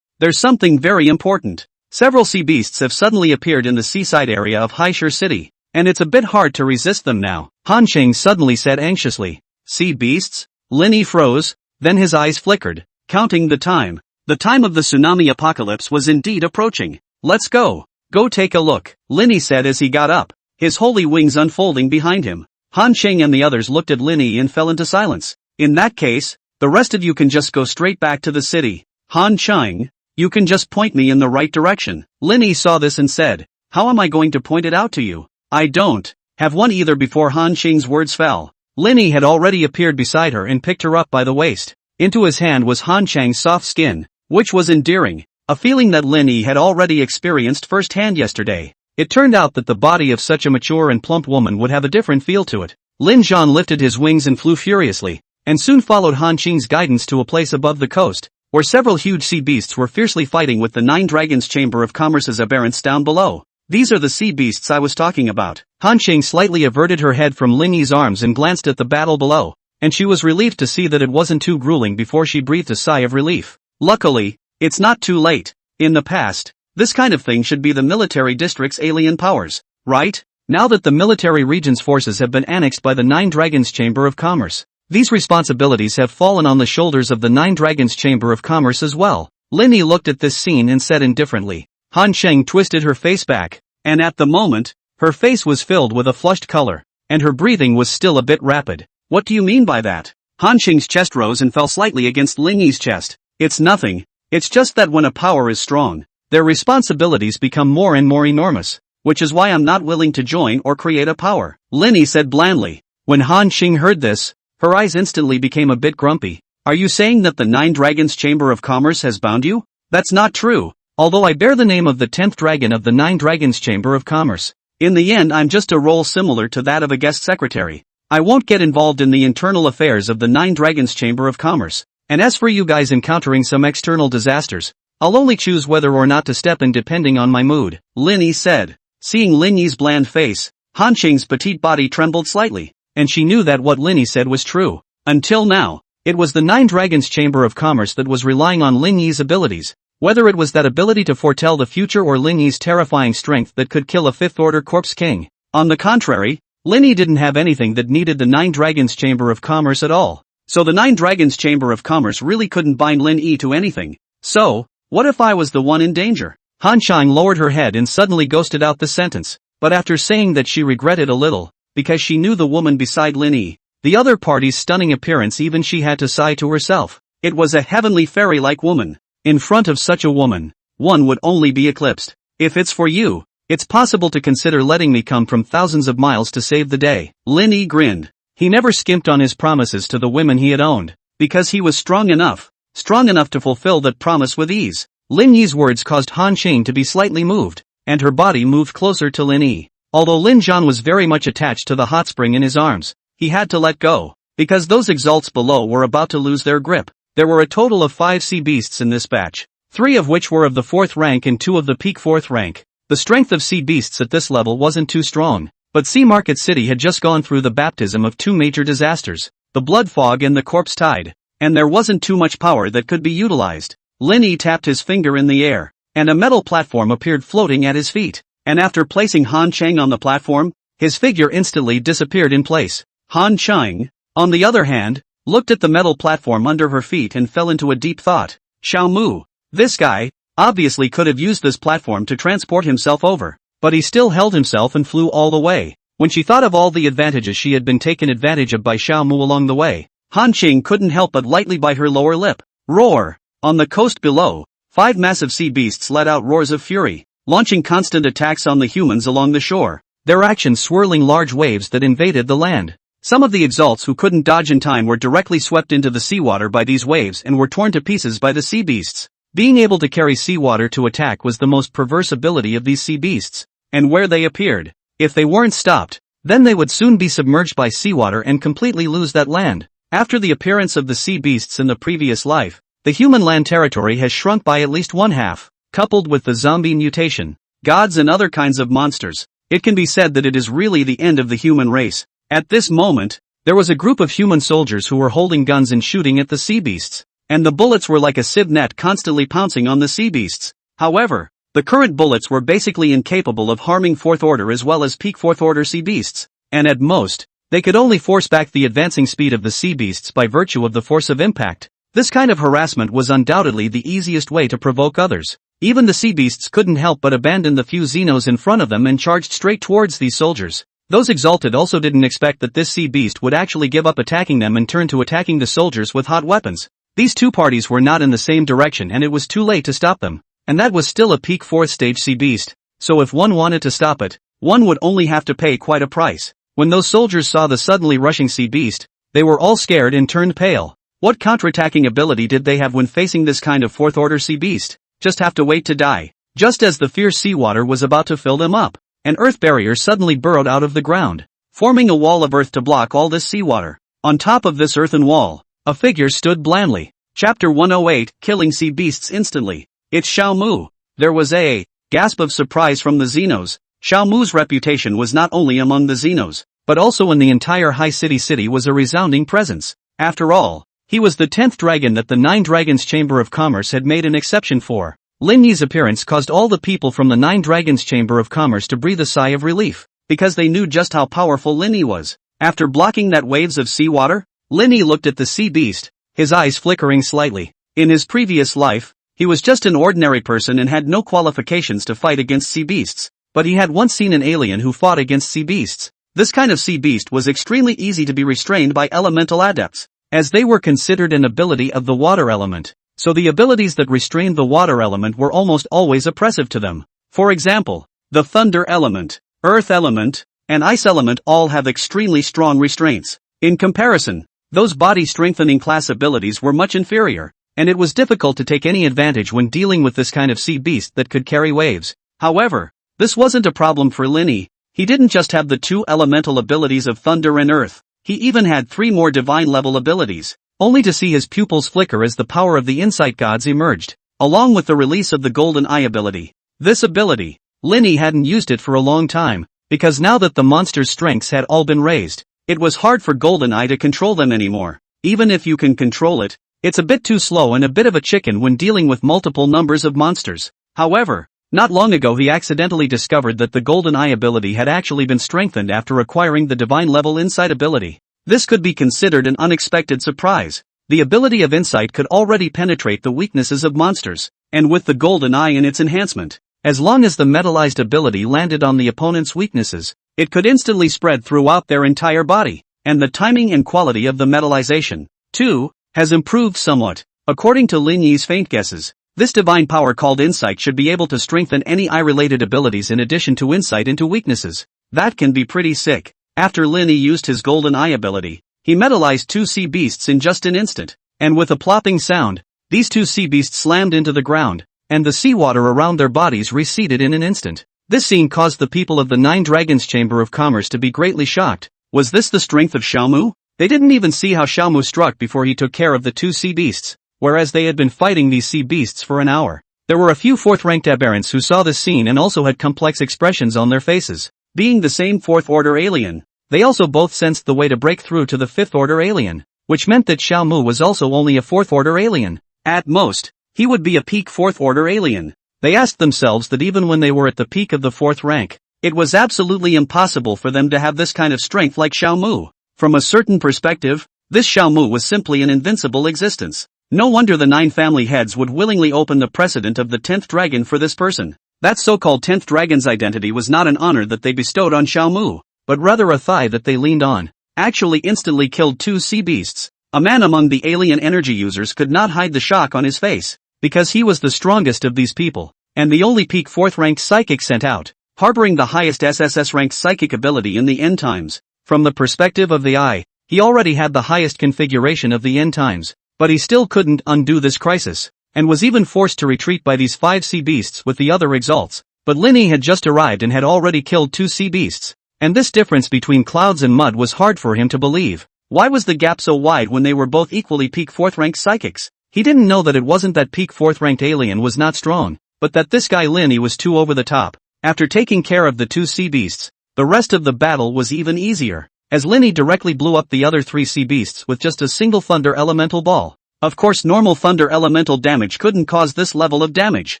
There's something very important. Several sea beasts have suddenly appeared in the seaside area of Haishir City, and it's a bit hard to resist them now, Han Chang suddenly said anxiously. Sea beasts? Lin Yi froze, then his eyes flickered, counting the time. The time of the tsunami apocalypse was indeed approaching. Let's go. Go take a look, Lin Yi said as he got up, his holy wings unfolding behind him. Han Chang and the others looked at Lin Yi and fell into silence. In that case, the rest of you can just go straight back to the city. Han Chang, you can just point me in the right direction. Lin Yi saw this and said, how am I going to point it out to you? I don't have one either. Before Han Chang's words fell, Lin Yi had already appeared beside her and picked her up by the waist. Into his hand was Han Chang's soft skin, which was endearing, a feeling that Lin Yi had already experienced firsthand yesterday. It turned out that the body of such a mature and plump woman would have a different feel to it. Lin Zhan lifted his wings and flew furiously, and soon followed Han Chang's guidance to a place above the coast, where several huge sea beasts were fiercely fighting with the 9 Dragons Chamber of Commerce's aberrants down below. These are the sea beasts I was talking about. Han Chang slightly averted her head from Lin Yi's arms and glanced at the battle below, and she was relieved to see that it wasn't too grueling before she breathed a sigh of relief. Luckily, it's not too late. In the past, this kind of thing should be the military district's alien powers, right? Now that the military region's forces have been annexed by the 9 Dragons Chamber of Commerce, these responsibilities have fallen on the shoulders of the 9 Dragons Chamber of Commerce as well. Lin Yi looked at this scene and said indifferently. Han Chang twisted her face back, and at the moment, her face was filled with a flushed color, and her breathing was still a bit rapid. What do you mean by that? Han Chang's chest rose and fell slightly against Lin Yi's chest. It's nothing. It's just that when a power is strong, their responsibilities become more and more enormous, which is why I'm not willing to join or create a power, Lin Yi said blandly. When Han Chang heard this, her eyes instantly became a bit grumpy. Are you saying that the 9 Dragons Chamber of Commerce has bound you? That's not true. Although I bear the name of the 10th dragon of the 9 Dragons Chamber of Commerce, in the end I'm just a role similar to that of a guest secretary. I won't get involved in the internal affairs of the 9 Dragons Chamber of Commerce, and as for you guys encountering some external disasters, I'll only choose whether or not to step in depending on my mood, Lin Yi said. Seeing Lin Yi's bland face, Han Chang's petite body trembled slightly, and she knew that what Lin Yi said was true. Until now, it was the 9 Dragons Chamber of Commerce that was relying on Lin Yi's abilities. Whether it was that ability to foretell the future or Lin Yi's terrifying strength that could kill a 5th-order corpse king. On the contrary, Lin Yi didn't have anything that needed the 9 Dragons Chamber of Commerce at all. So the 9 Dragons Chamber of Commerce really couldn't bind Lin Yi to anything. So, what if I was the one in danger? Han Chang lowered her head and suddenly ghosted out the sentence, but after saying that she regretted a little, because she knew the woman beside Lin Yi, the other party's stunning appearance, even she had to sigh to herself. It was a heavenly fairy-like woman. In front of such a woman, one would only be eclipsed. If it's for you, it's possible to consider letting me come from thousands of miles to save the day. Lin Yi grinned. He never skimped on his promises to the women he had owned, because he was strong enough to fulfill that promise with ease. Lin Yi's words caused Han Chang to be slightly moved, and her body moved closer to Lin Yi. Although Lin Zhan was very much attached to the hot spring in his arms, he had to let go, because those exalts below were about to lose their grip. There were a total of 5 sea beasts in this batch, 3 of which were of the 4th rank and 2 of the peak 4th rank. The strength of sea beasts at this level wasn't too strong, but Sea Market City had just gone through the baptism of 2 major disasters, the blood fog and the corpse tide, and there wasn't too much power that could be utilized. Lin Yi tapped his finger in the air, and a metal platform appeared floating at his feet, and after placing Han Chang on the platform, his figure instantly disappeared in place. Han Chang, on the other hand, looked at the metal platform under her feet and fell into a deep thought. Xiao Mu. This guy, obviously could have used this platform to transport himself over, but he still held himself and flew all the way. When she thought of all the advantages she had been taken advantage of by Xiao Mu along the way, Han Qing couldn't help but lightly bite her lower lip. Roar! On the coast below, 5 massive sea beasts let out roars of fury, launching constant attacks on the humans along the shore, their actions swirling large waves that invaded the land. Some of the exalts who couldn't dodge in time were directly swept into the seawater by these waves and were torn to pieces by the sea beasts. Being able to carry seawater to attack was the most perverse ability of these sea beasts, and where they appeared, if they weren't stopped, then they would soon be submerged by seawater and completely lose that land. After the appearance of the sea beasts in the previous life, the human land territory has shrunk by at least 1/2, coupled with the zombie mutation, gods and other kinds of monsters. It can be said that it is really the end of the human race. At this moment, there was a group of human soldiers who were holding guns and shooting at the sea beasts, and the bullets were like a sieve net constantly pouncing on the sea beasts. However, the current bullets were basically incapable of harming 4th order as well as peak 4th order sea beasts, and at most, they could only force back the advancing speed of the sea beasts by virtue of the force of impact. This kind of harassment was undoubtedly the easiest way to provoke others. Even the sea beasts couldn't help but abandon the few Xenos in front of them and charged straight towards these soldiers. Those exalted also didn't expect that this sea beast would actually give up attacking them and turn to attacking the soldiers with hot weapons. These two parties were not in the same direction and it was too late to stop them. And that was still a peak 4th stage sea beast, so if one wanted to stop it, one would only have to pay quite a price. When those soldiers saw the suddenly rushing sea beast, they were all scared and turned pale. What counterattacking ability did they have when facing this kind of 4th order sea beast? Just have to wait to die. Just as the fierce seawater was about to fill them up, an earth barrier suddenly burrowed out of the ground, forming a wall of earth to block all this seawater. On top of this earthen wall, a figure stood blandly. Chapter 108, Killing Sea Beasts Instantly. It's Xiao Mu. There was a gasp of surprise from the Xenos. Xiao Mu's reputation was not only among the Xenos, but also in the entire High City was a resounding presence. After all, he was the 10th dragon that the 9 Dragons Chamber of Commerce had made an exception for. Lin Yi's appearance caused all the people from the 9 Dragons Chamber of Commerce to breathe a sigh of relief, because they knew just how powerful Lin Yi was. After blocking that waves of seawater, Lin Yi looked at the sea beast, his eyes flickering slightly. In his previous life, he was just an ordinary person and had no qualifications to fight against sea beasts, but he had once seen an alien who fought against sea beasts. This kind of sea beast was extremely easy to be restrained by elemental adepts, as they were considered an ability of the water element. So the abilities that restrained the water element were almost always oppressive to them. For example, the thunder element, earth element, and ice element all have extremely strong restraints. In comparison, those body-strengthening class abilities were much inferior, and it was difficult to take any advantage when dealing with this kind of sea beast that could carry waves. However, this wasn't a problem for Lin Yi. He didn't just have the 2 elemental abilities of thunder and earth, he even had 3 more divine-level abilities, only to see his pupils flicker as the power of the insight gods emerged, along with the release of the golden eye ability. This ability, Lin Yi hadn't used it for a long time, because now that the monster's strengths had all been raised, it was hard for golden eye to control them anymore. Even if you can control it, it's a bit too slow and a bit of a chicken when dealing with multiple numbers of monsters. However, not long ago he accidentally discovered that the golden eye ability had actually been strengthened after acquiring the divine level insight ability. This could be considered an unexpected surprise. The ability of insight could already penetrate the weaknesses of monsters, and with the golden eye and its enhancement, as long as the metallized ability landed on the opponent's weaknesses, it could instantly spread throughout their entire body, and the timing and quality of the metallization, too, has improved somewhat. According to Lin Yi's faint guesses, this divine power called insight should be able to strengthen any eye-related abilities in addition to insight into weaknesses. That can be pretty sick. After Lin Yi used his golden eye ability, he metallized 2 sea beasts in just an instant, and with a plopping sound, these 2 sea beasts slammed into the ground, and the seawater around their bodies receded in an instant. This scene caused the people of the 9 Dragons Chamber of Commerce to be greatly shocked. Was this the strength of Xiao Mu? They didn't even see how Xiao Mu struck before he took care of the 2 sea beasts, whereas they had been fighting these sea beasts for an hour. There were a few 4th-ranked aberrants who saw this scene and also had complex expressions on their faces. Being the same 4th-order alien, they also both sensed the way to break through to the 5th-order alien, which meant that Xiao Mu was also only a 4th-order alien. At most, he would be a peak 4th-order alien. They asked themselves that even when they were at the peak of the 4th rank, it was absolutely impossible for them to have this kind of strength like Xiao Mu. From a certain perspective, this Xiao Mu was simply an invincible existence. No wonder the 9 family heads would willingly open the precedent of the 10th dragon for this person. That so-called 10th dragon's identity was not an honor that they bestowed on Xiao Mu, but rather a thigh that they leaned on. Actually instantly killed 2 sea beasts. A man among the alien energy users could not hide the shock on his face, because he was the strongest of these people, and the only peak 4th ranked psychic sent out, harboring the highest SSS ranked psychic ability in the end times. From the perspective of the eye, he already had the highest configuration of the end times, but he still couldn't undo this crisis, and was even forced to retreat by these 5 sea beasts with the other exalts. But Lin Yi had just arrived and had already killed 2 sea beasts, and this difference between clouds and mud was hard for him to believe. Why was the gap so wide when they were both equally peak 4th ranked psychics? He didn't know that it wasn't that peak 4th ranked alien was not strong, but that this guy Lin Yi was too over the top. After taking care of the 2 sea beasts, the rest of the battle was even easier, as Lin Yi directly blew up the other 3 sea beasts with just a single thunder elemental ball. Of course normal thunder elemental damage couldn't cause this level of damage.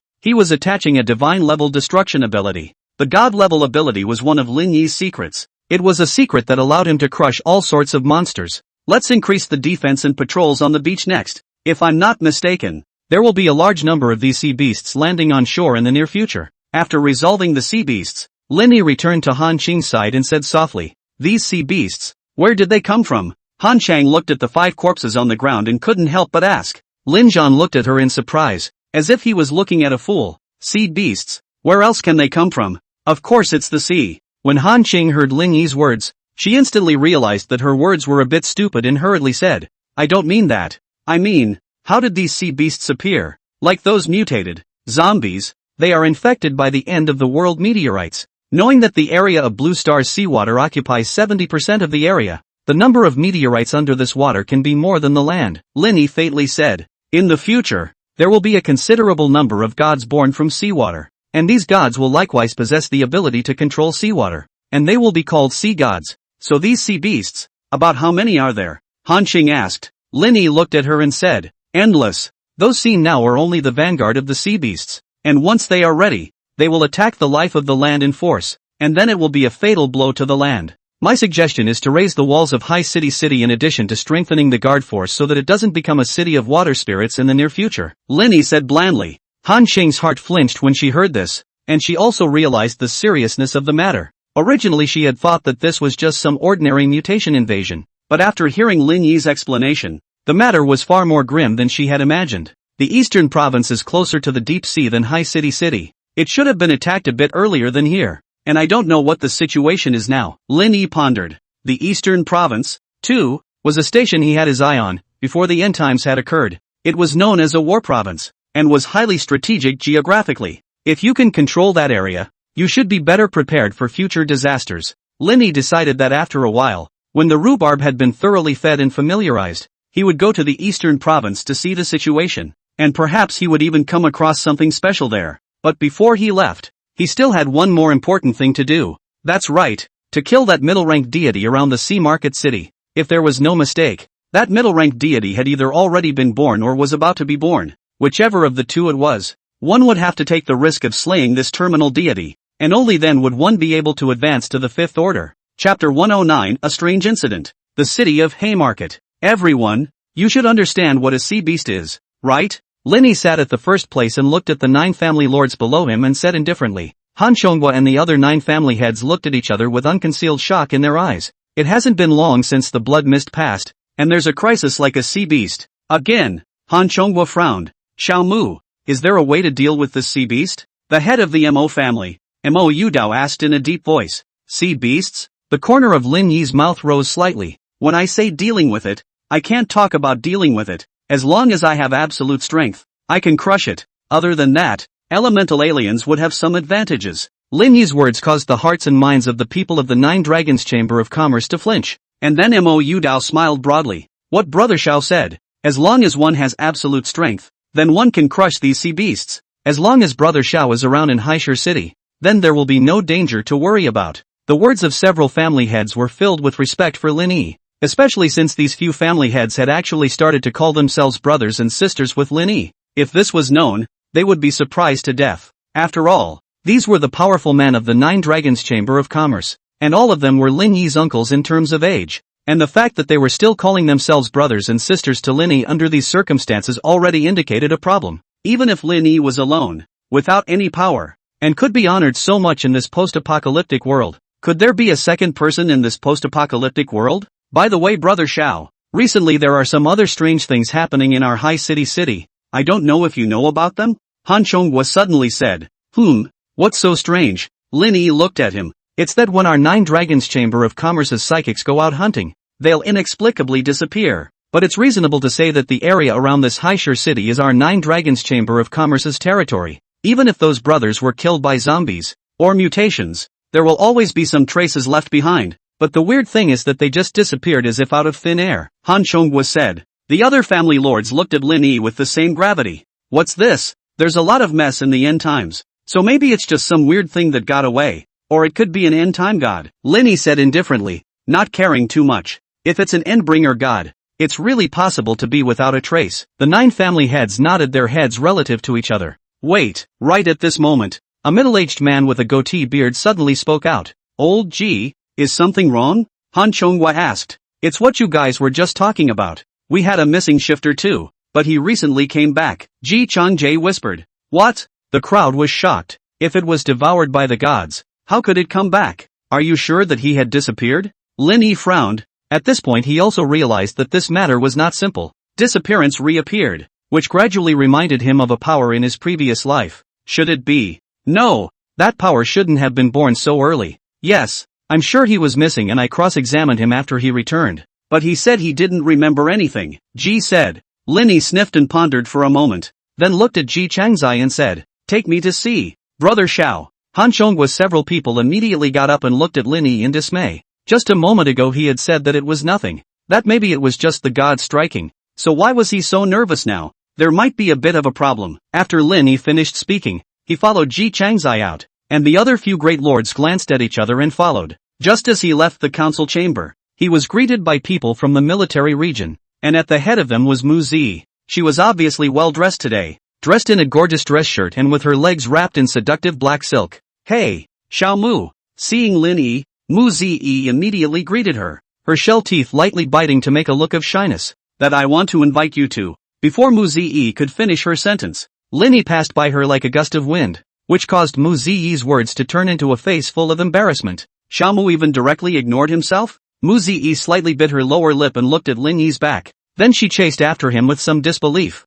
He was attaching a divine level destruction ability. The god level ability was one of Lin Yi's secrets. It was a secret that allowed him to crush all sorts of monsters. Let's increase the defense and patrols on the beach next. If I'm not mistaken, there will be a large number of these sea beasts landing on shore in the near future. After resolving the sea beasts, Lin Yi returned to Han Qing's side and said softly, "These sea beasts, where did they come from?" Han Chang looked at the 5 corpses on the ground and couldn't help but ask. Lin Zhan looked at her in surprise, as if he was looking at a fool. Sea beasts, where else can they come from? Of course it's the sea. When Han Qing heard Lin Yi's words, she instantly realized that her words were a bit stupid and hurriedly said, "I don't mean that. I mean, how did these sea beasts appear? Like those mutated zombies, they are infected by the end of the world meteorites." Knowing that the area of Blue Star's seawater occupies 70% of the area, the number of meteorites under this water can be more than the land, Lin Yi faintly said. In the future, there will be a considerable number of gods born from seawater, and these gods will likewise possess the ability to control seawater, and they will be called sea gods. So these sea beasts, about how many are there? Han Qing asked. Lin Yi looked at her and said, "Endless. Those seen now are only the vanguard of the sea beasts, and once they are ready, they will attack the life of the land in force, and then it will be a fatal blow to the land. My suggestion is to raise the walls of High City in addition to strengthening the guard force so that it doesn't become a city of water spirits in the near future," Lin Yi said blandly. Han Qing's heart flinched when she heard this, and she also realized the seriousness of the matter. Originally she had thought that this was just some ordinary mutation invasion, but after hearing Lin Yi's explanation, the matter was far more grim than she had imagined. The eastern province is closer to the deep sea than High City. It should have been attacked a bit earlier than here, and I don't know what the situation is now. Lin Yi pondered. The eastern province, too, was a station he had his eye on, before the end times had occurred. It was known as a war province, and was highly strategic geographically. If you can control that area, you should be better prepared for future disasters. Lin Yi decided that after a while, when the rhubarb had been thoroughly fed and familiarized, he would go to the eastern province to see the situation, and perhaps he would even come across something special there. But before he left, he still had one more important thing to do. That's right, to kill that middle-ranked deity around the sea market city. If there was no mistake, that middle-ranked deity had either already been born or was about to be born. Whichever of the two it was, one would have to take the risk of slaying this terminal deity, and only then would one be able to advance to the 5th order. Chapter 109, A Strange Incident. The City of Haymarket. Everyone, you should understand what a sea beast is, right? Lin Yi sat at the first place and looked at the 9 family lords below him and said indifferently. Han Chonghua and the other 9 family heads looked at each other with unconcealed shock in their eyes. It hasn't been long since the blood mist passed, and there's a crisis like a sea beast. Again, Han Chonghua frowned. Xiao Mu, is there a way to deal with this sea beast? The head of the Mo family, Mo Yudao asked in a deep voice. Sea beasts? The corner of Lin Yi's mouth rose slightly. When I say dealing with it, I can't talk about dealing with it. As long as I have absolute strength, I can crush it. Other than that, elemental aliens would have some advantages. Lin Yi's words caused the hearts and minds of the people of the 9 Dragons Chamber of Commerce to flinch. And then Mo Yudao smiled broadly. What Brother Zhao said, as long as one has absolute strength, then one can crush these sea beasts. As long as Brother Zhao is around in Haishur City, then there will be no danger to worry about. The words of several family heads were filled with respect for Lin Yi, especially since these few family heads had actually started to call themselves brothers and sisters with Lin Yi. If this was known, they would be surprised to death. After all, these were the powerful men of the Nine Dragons Chamber of Commerce, and all of them were Lin Yi's uncles in terms of age. And the fact that they were still calling themselves brothers and sisters to Lin Yi under these circumstances already indicated a problem. Even if Lin Yi was alone, without any power, and could be honored so much in this post-apocalyptic world, could there be a second person in this post-apocalyptic world? By the way, Brother Zhao, recently there are some other strange things happening in our high city. I don't know if you know about them? Han Chonghua suddenly said. What's so strange? Lin Yi looked at him. It's that when our Nine Dragons Chamber of Commerce's psychics go out hunting, they'll inexplicably disappear. But it's reasonable to say that the area around this high-shire city is our Nine Dragons Chamber of Commerce's territory. Even if those brothers were killed by zombies, or mutations, there will always be some traces left behind. But the weird thing is that they just disappeared as if out of thin air, Han Chonghua said. The other family lords looked at Lin Yi with the same gravity. What's this? There's a lot of mess in the end times. So maybe it's just some weird thing that got away. Or it could be an end-time god, Lin Yi said indifferently, not caring too much. If it's an end-bringer god, it's really possible to be without a trace. The 9 family heads nodded their heads relative to each other. Wait, right at this moment, a middle-aged man with a goatee beard suddenly spoke out. Old G, is something wrong? Han Chonghua asked. It's what you guys were just talking about. We had a missing shifter too, but he recently came back, Ji Changjae whispered. What? The crowd was shocked. If it was devoured by the gods, how could it come back? Are you sure that he had disappeared? Lin Yi frowned. At this point he also realized that this matter was not simple. Disappearance reappeared, which gradually reminded him of a power in his previous life. Should it be? No, that power shouldn't have been born so early. Yes, I'm sure he was missing and I cross-examined him after he returned. But he said he didn't remember anything, Ji said. Lin Yi sniffed and pondered for a moment, then looked at Ji Changzai and said, Take me to see. Brother Zhao. Han Chonghua. Several people immediately got up and looked at Lin Yi in dismay. Just a moment ago he had said that it was nothing. That maybe it was just the god striking. So why was he so nervous now? There might be a bit of a problem. After Lin Yi finished speaking, he followed Ji Changzai out, and the other few great lords glanced at each other and followed. Just as he left the council chamber, he was greeted by people from the military region, and at the head of them was Mu Zi. She was obviously well dressed today, dressed in a gorgeous dress shirt and with her legs wrapped in seductive black silk. Hey, Xiao Mu. Seeing Lin Yi, Mu Zi immediately greeted her, her shell teeth lightly biting to make a look of shyness. That I want to invite you to. Before Mu Zi could finish her sentence, Lin Yi passed by her like a gust of wind, which caused Mu Zi's words to turn into a face full of embarrassment. Xiao Mu even directly ignored himself? Mu Zi slightly bit her lower lip and looked at Lin Yi's back. Then she chased after him with some disbelief.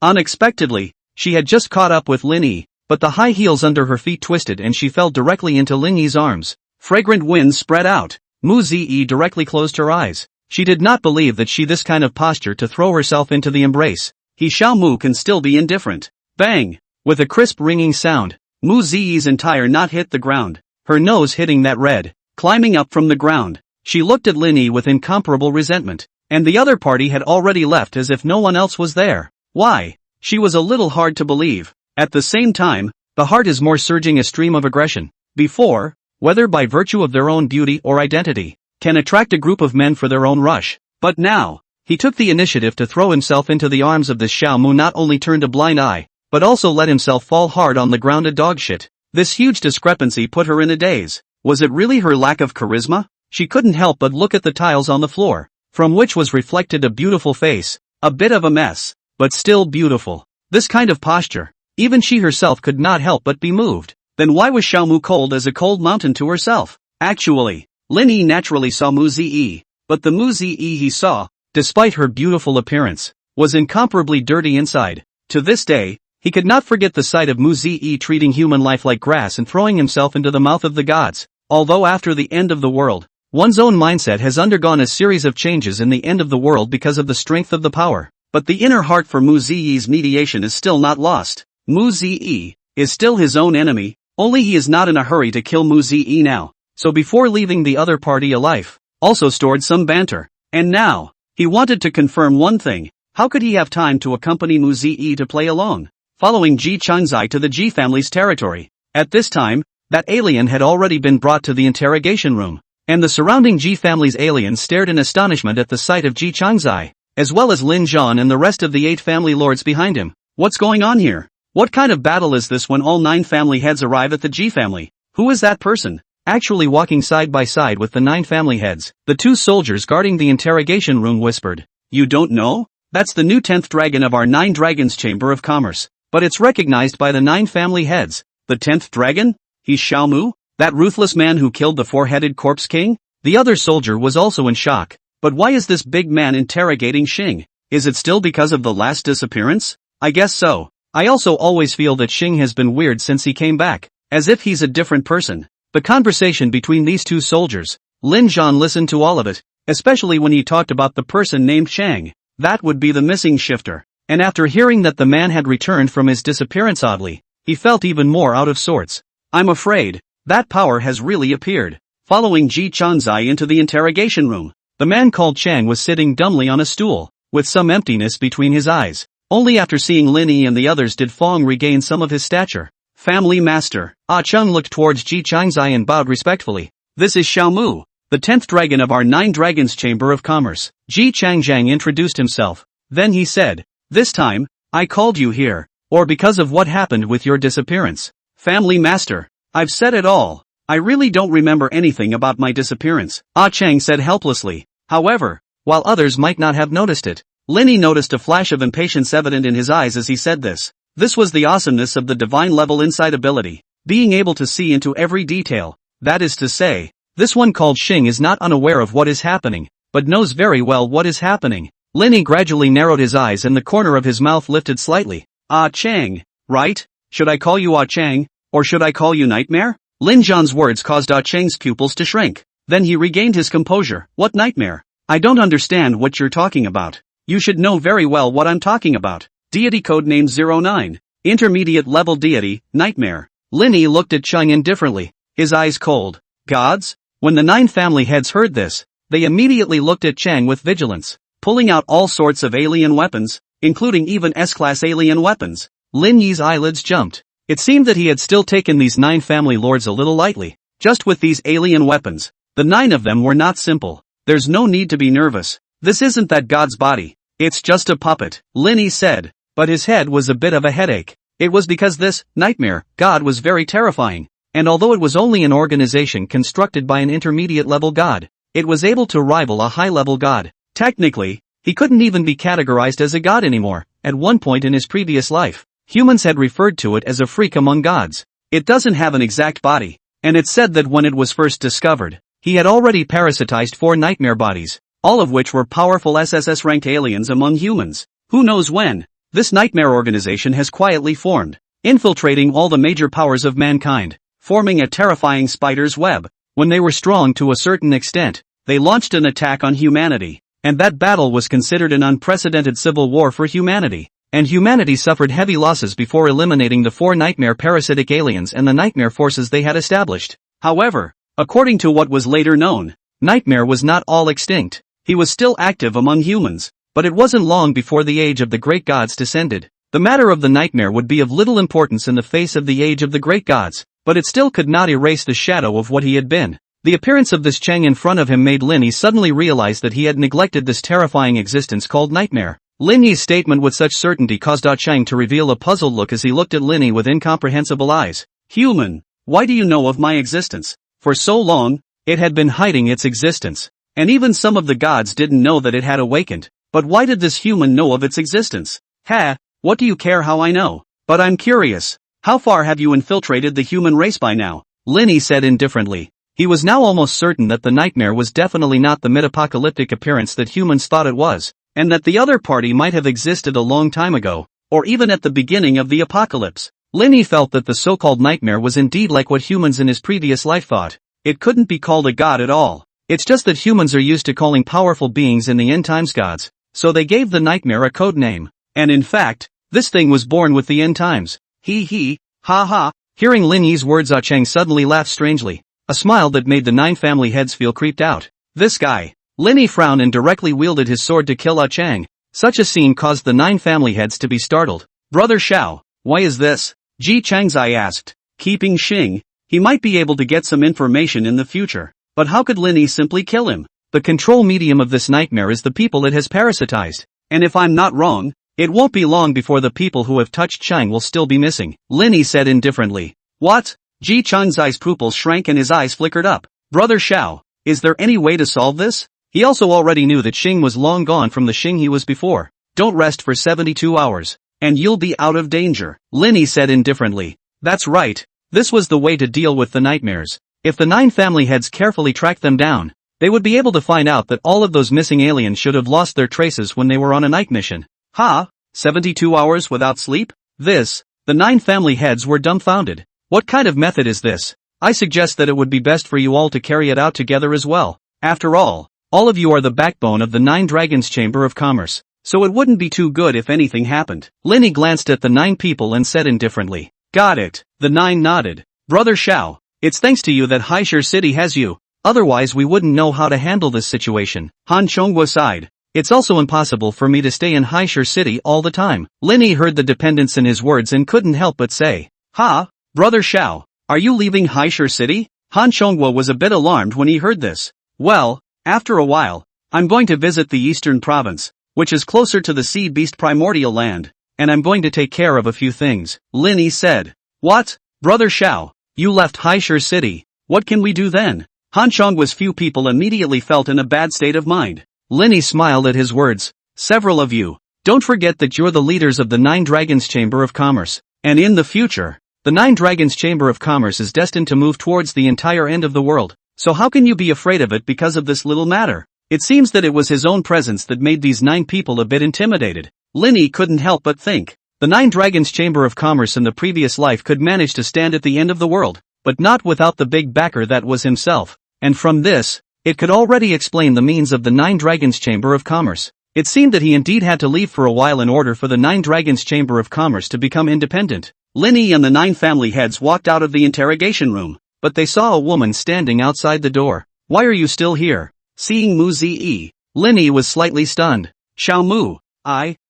Unexpectedly, she had just caught up with Lin Yi, but the high heels under her feet twisted and she fell directly into Lin Yi's arms. Fragrant winds spread out. Mu Zi directly closed her eyes. She did not believe that she this kind of posture to throw herself into the embrace. Xiao Mu can still be indifferent. Bang! With a crisp ringing sound, Mu Zi's entire knot hit the ground, her nose hitting that red. Climbing up from the ground, she looked at Lin Yi with incomparable resentment, and the other party had already left as if no one else was there. Why? She was a little hard to believe. At the same time, the heart is more surging a stream of aggression. Before, whether by virtue of their own beauty or identity, can attract a group of men for their own rush. But now, he took the initiative to throw himself into the arms of this Xiao Mu. Not only turned a blind eye, but also let himself fall hard on the ground a dog shit. This huge discrepancy put her in a daze. Was it really her lack of charisma? She couldn't help but look at the tiles on the floor, from which was reflected a beautiful face, a bit of a mess, but still beautiful. This kind of posture, even she herself could not help but be moved. Then why was Xiao Mu cold as a cold mountain to herself? Actually, Lin Yi naturally saw Mu Zi, but the Mu Zi he saw, despite her beautiful appearance, was incomparably dirty inside. To this day, he could not forget the sight of Mu Zi treating human life like grass and throwing himself into the mouth of the gods. Although after the end of the world, one's own mindset has undergone a series of changes in the end of the world because of the strength of the power, but the inner heart for Mu Zi's mediation is still not lost. Mu Zi is still his own enemy, only he is not in a hurry to kill Mu Zi now. So before leaving the other party alive, also stored some banter. And now, he wanted to confirm one thing. How could he have time to accompany Mu Zi to play alone, following Ji Changzai to the Ji family's territory? At this time, that alien had already been brought to the interrogation room, and the surrounding Ji family's aliens stared in astonishment at the sight of Ji Changzai, as well as Lin Zhan and the rest of the 8 family lords behind him. What's going on here? What kind of battle is this when all 9 family heads arrive at the G family? Who is that person? Actually walking side by side with the 9 family heads, the 2 soldiers guarding the interrogation room whispered. You don't know? That's the new 10th dragon of our 9 dragons Chamber of Commerce. But it's recognized by the 9 family heads. The 10th dragon? He's Zhao Mu? That ruthless man who killed the 4-headed corpse king? The other soldier was also in shock. But why is this big man interrogating Xing? Is it still because of the last disappearance? I guess so. I also always feel that Xing has been weird since he came back. As if he's a different person. The conversation between these 2 soldiers. Lin Zhan listened to all of it. Especially when he talked about the person named Chang. That would be the missing shifter. And after hearing that the man had returned from his disappearance oddly, he felt even more out of sorts. I'm afraid that power has really appeared. Following Ji Chanzai into the interrogation room, the man called Chang was sitting dumbly on a stool, with some emptiness between his eyes. Only after seeing Lin Yi and the others did Fong regain some of his stature. Family master. Ah Chung looked towards Ji Chanzai and bowed respectfully. This is Zhao Mu, the 10th dragon of our 9 dragons Chamber of Commerce. Ji Changjiang introduced himself. Then he said, this time, I called you here, or because of what happened with your disappearance. Family master, I've said it all. I really don't remember anything about my disappearance, Ah Chang said helplessly. However, while others might not have noticed it, Lin Yi noticed a flash of impatience evident in his eyes as he said this. This was the awesomeness of the divine level insight ability, being able to see into every detail. That is to say, this one called Xing is not unaware of what is happening, but knows very well what is happening. Lin Yi gradually narrowed his eyes and the corner of his mouth lifted slightly. Ah Chang, right? Should I call you Ah Chang, or should I call you Nightmare? Lin Zhan's words caused Ah Chang's pupils to shrink. Then he regained his composure. What nightmare? I don't understand what you're talking about. You should know very well what I'm talking about. Deity code name 09. Intermediate level deity, Nightmare. Lin Yi looked at Chang indifferently, his eyes cold. Gods? When the 9 family heads heard this, they immediately looked at Chang with vigilance, pulling out all sorts of alien weapons, including even S-class alien weapons. Lin Yi's eyelids jumped. It seemed that he had still taken these 9 family lords a little lightly. Just with these alien weapons, the 9 of them were not simple. There's no need to be nervous. This isn't that god's body. It's just a puppet, Lin Yi said, but his head was a bit of a headache. It was because this nightmare god was very terrifying, and although it was only an organization constructed by an intermediate level god, it was able to rival a high level god. Technically, he couldn't even be categorized as a god anymore. At one point in his previous life, humans had referred to it as a freak among gods. It doesn't have an exact body, and it's said that when it was first discovered, he had already parasitized 4 nightmare bodies, all of which were powerful SSS-ranked aliens among humans. Who knows when? This nightmare organization has quietly formed, infiltrating all the major powers of mankind, forming a terrifying spider's web. When they were strong to a certain extent, they launched an attack on humanity, and that battle was considered an unprecedented civil war for humanity, and humanity suffered heavy losses before eliminating the 4 nightmare parasitic aliens and the nightmare forces they had established. However, according to what was later known, Nightmare was not all extinct. He was still active among humans, but it wasn't long before the age of the great gods descended. The matter of the nightmare would be of little importance in the face of the age of the great gods, but it still could not erase the shadow of what he had been. The appearance of this Chang in front of him made Lin Yi suddenly realize that he had neglected this terrifying existence called nightmare. Lin Yi's statement with such certainty caused Ah Chang to reveal a puzzled look as he looked at Lin Yi with incomprehensible eyes. Human, why do you know of my existence? For so long, it had been hiding its existence. And even some of the gods didn't know that it had awakened. But why did this human know of its existence? Ha, what do you care how I know? But I'm curious. How far have you infiltrated the human race by now? Lin Yi said indifferently. He was now almost certain that the nightmare was definitely not the mid-apocalyptic appearance that humans thought it was, and that the other party might have existed a long time ago, or even at the beginning of the apocalypse. Lin Yi felt that the so-called nightmare was indeed like what humans in his previous life thought. It couldn't be called a god at all. It's just that humans are used to calling powerful beings in the end times gods, so they gave the nightmare a code name. And in fact, this thing was born with the end times. He, ha ha. Hearing Lin Yi's words, Ah Chang suddenly laughed strangely, a smile that made the 9 family heads feel creeped out. This guy. Lin Yi frowned and directly wielded his sword to kill Ah Chang. Such a scene caused the 9 family heads to be startled. Brother Zhao, why is this? Ji Changzai asked. Keeping Xing, he might be able to get some information in the future. But how could Lin Yi simply kill him? The control medium of this nightmare is the people it has parasitized. And if I'm not wrong, It won't be long before the people who have touched Chang will still be missing, Linny said indifferently. What? Ji Chang's eyes pupils shrank and his eyes flickered up. Brother Zhao, is there any way to solve this? He also already knew that Xing was long gone from the Xing he was before. Don't rest for 72 hours, and you'll be out of danger, Linny said indifferently. That's right, this was the way to deal with the nightmares. If the 9 family heads carefully tracked them down, they would be able to find out that all of those missing aliens should have lost their traces when they were on a night mission. Ha! 72 hours without sleep? The 9 family heads were dumbfounded. What kind of method is this? I suggest that it would be best for you all to carry it out together as well. After all of you are the backbone of the 9 Dragons Chamber of Commerce, so it wouldn't be too good if anything happened. Linny glanced at the 9 people and said indifferently. Got it. The 9 nodded. Brother Zhao, it's thanks to you that Haishir City has you. Otherwise we wouldn't know how to handle this situation. Han Chonghua sighed. It's also impossible for me to stay in Haishir City all the time. Linny heard the dependence in his words and couldn't help but say. Ha? Brother Zhao, are you leaving Haishir City? Han Chonghua was a bit alarmed when he heard this. Well, after a while, I'm going to visit the eastern province, which is closer to the sea beast primordial land, and I'm going to take care of a few things, Linny said. What? Brother Zhao, you left Haishir City, what can we do then? Han Chonghua's few people immediately felt in a bad state of mind. Linny smiled at his words. Several of you, don't forget that you're the leaders of the 9 Dragons Chamber of Commerce, and in the future, the 9 Dragons Chamber of Commerce is destined to move towards the entire end of the world, so how can you be afraid of it because of this little matter? It seems that it was his own presence that made these 9 people a bit intimidated. Linny couldn't help but think. The 9 Dragons Chamber of Commerce in the previous life could manage to stand at the end of the world, but not without the big backer that was himself. And from this, it could already explain the means of the 9 Dragons Chamber of Commerce. It seemed that he indeed had to leave for a while in order for the 9 Dragons Chamber of Commerce to become independent. Linny and the 9 family heads walked out of the interrogation room, but they saw a woman standing outside the door. Why are you still here? Seeing Mu Ziyi, Linny was slightly stunned. Xiao Mu,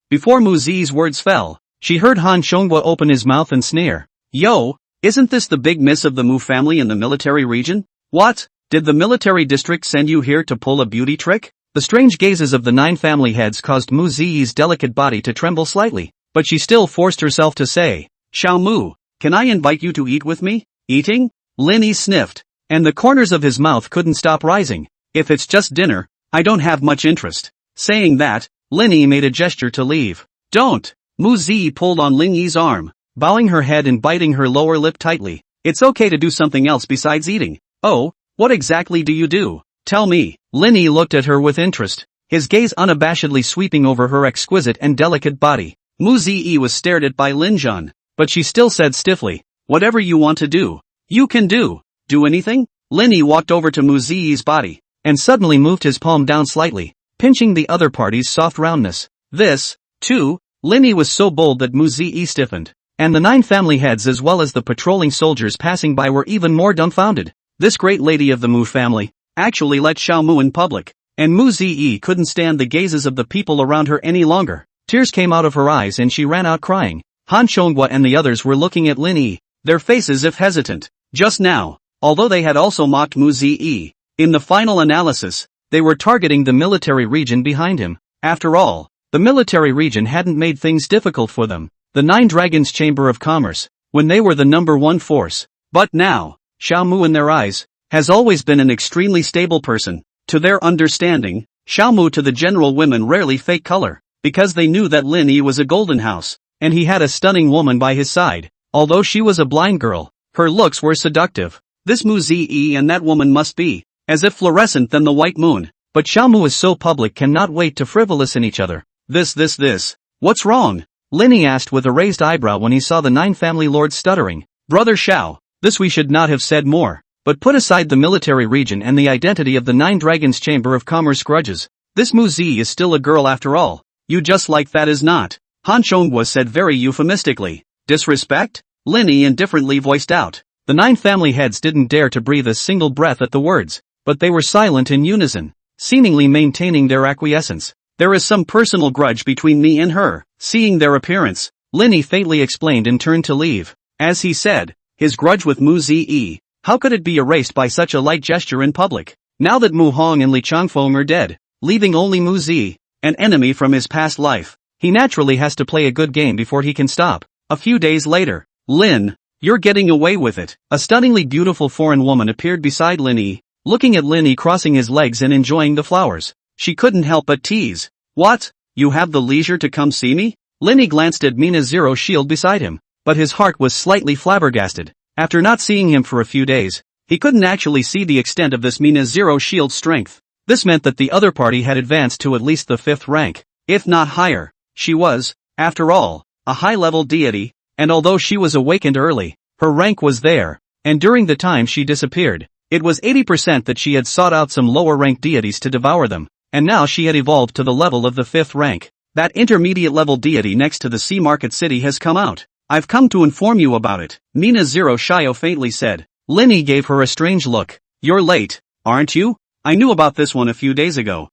Before Mu Ziyi's words fell, she heard Han Chonghua open his mouth and sneer. Yo, isn't this the big miss of the Mu family in the military region? What? Did the military district send you here to pull a beauty trick? The strange gazes of the 9 family heads caused Mu Ziyi's delicate body to tremble slightly, but she still forced herself to say, Xiao Mu, can I invite you to eat with me? Eating? Linny sniffed, and the corners of his mouth couldn't stop rising. If it's just dinner, I don't have much interest. Saying that, Linny made a gesture to leave. Don't! Mu Ziyi pulled on Lingy's arm, bowing her head and biting her lower lip tightly. It's okay to do something else besides eating. Oh, what exactly do you do? Tell me. Linny looked at her with interest, his gaze unabashedly sweeping over her exquisite and delicate body. Mu Ziyi was stared at by Lin Zhan, but she still said stiffly, whatever you want to do, you can do. Do anything? Linny walked over to Mu Ziyi's body, and suddenly moved his palm down slightly, pinching the other party's soft roundness. This, too, Linny was so bold that Mu Ziyi stiffened, and the 9 family heads as well as the patrolling soldiers passing by were even more dumbfounded. This great lady of the Mu family actually let Xiao Mu in public, and Mu Ziyi couldn't stand the gazes of the people around her any longer. Tears came out of her eyes and she ran out crying. Han Chonghua and the others were looking at Linny, their faces if hesitant. Just now, although they had also mocked Mu Ziyi, in the final analysis, they were targeting the military region behind him. After all, the military region hadn't made things difficult for them, the 9 Dragons Chamber of Commerce, when they were the number 1 force. But now, Xiao Mu in their eyes, has always been an extremely stable person. To their understanding, Xiao Mu to the general women rarely fake color, because they knew that Linny was a golden house, and he had a stunning woman by his side. Although she was a blind girl, her looks were seductive. This Mu Ziyi and that woman must be, as if fluorescent than the white moon. But Xiao Mu is so public cannot wait to frivolous in each other. This. What's wrong? Linny asked with a raised eyebrow when he saw the 9 family lords stuttering. Brother Zhao, this we should not have said more, but put aside the military region and the identity of the 9 Dragons Chamber of Commerce grudges. This Mu Ziyi is still a girl after all. You just like that is not. Han Chonghua said very euphemistically. Disrespect? Linny indifferently voiced out. The 9 family heads didn't dare to breathe a single breath at the words, but they were silent in unison, seemingly maintaining their acquiescence. There is some personal grudge between me and her. Seeing their appearance, Linny faintly explained and turned to leave. As he said, his grudge with Mu Ziyi, how could it be erased by such a light gesture in public? Now that Mu Hong and Li Changfeng are dead, leaving only Mu Zi, an enemy from his past life, He naturally has to play a good game before he can stop. A few days later, Lin, you're getting away with it. A stunningly beautiful foreign woman appeared beside Lin Yi, looking at Lin Yi crossing his legs and enjoying the flowers. She couldn't help but tease. What? You have the leisure to come see me? Lin Yi glanced at Mina's zero shield beside him, but his heart was slightly flabbergasted. After not seeing him for a few days, he couldn't actually see the extent of this Mina's zero shield strength. This meant that the other party had advanced to at least the 5th rank, if not higher. She was, after all, a high-level deity, and although she was awakened early, her rank was there, and during the time she disappeared, it was 80% that she had sought out some lower-ranked deities to devour them, and now she had evolved to the level of the 5th rank. That intermediate-level deity next to the Sea Market City has come out. I've come to inform you about it, Mina Zero Shio faintly said. Lin Yi gave her a strange look. You're late, aren't you? I knew about this one a few days ago.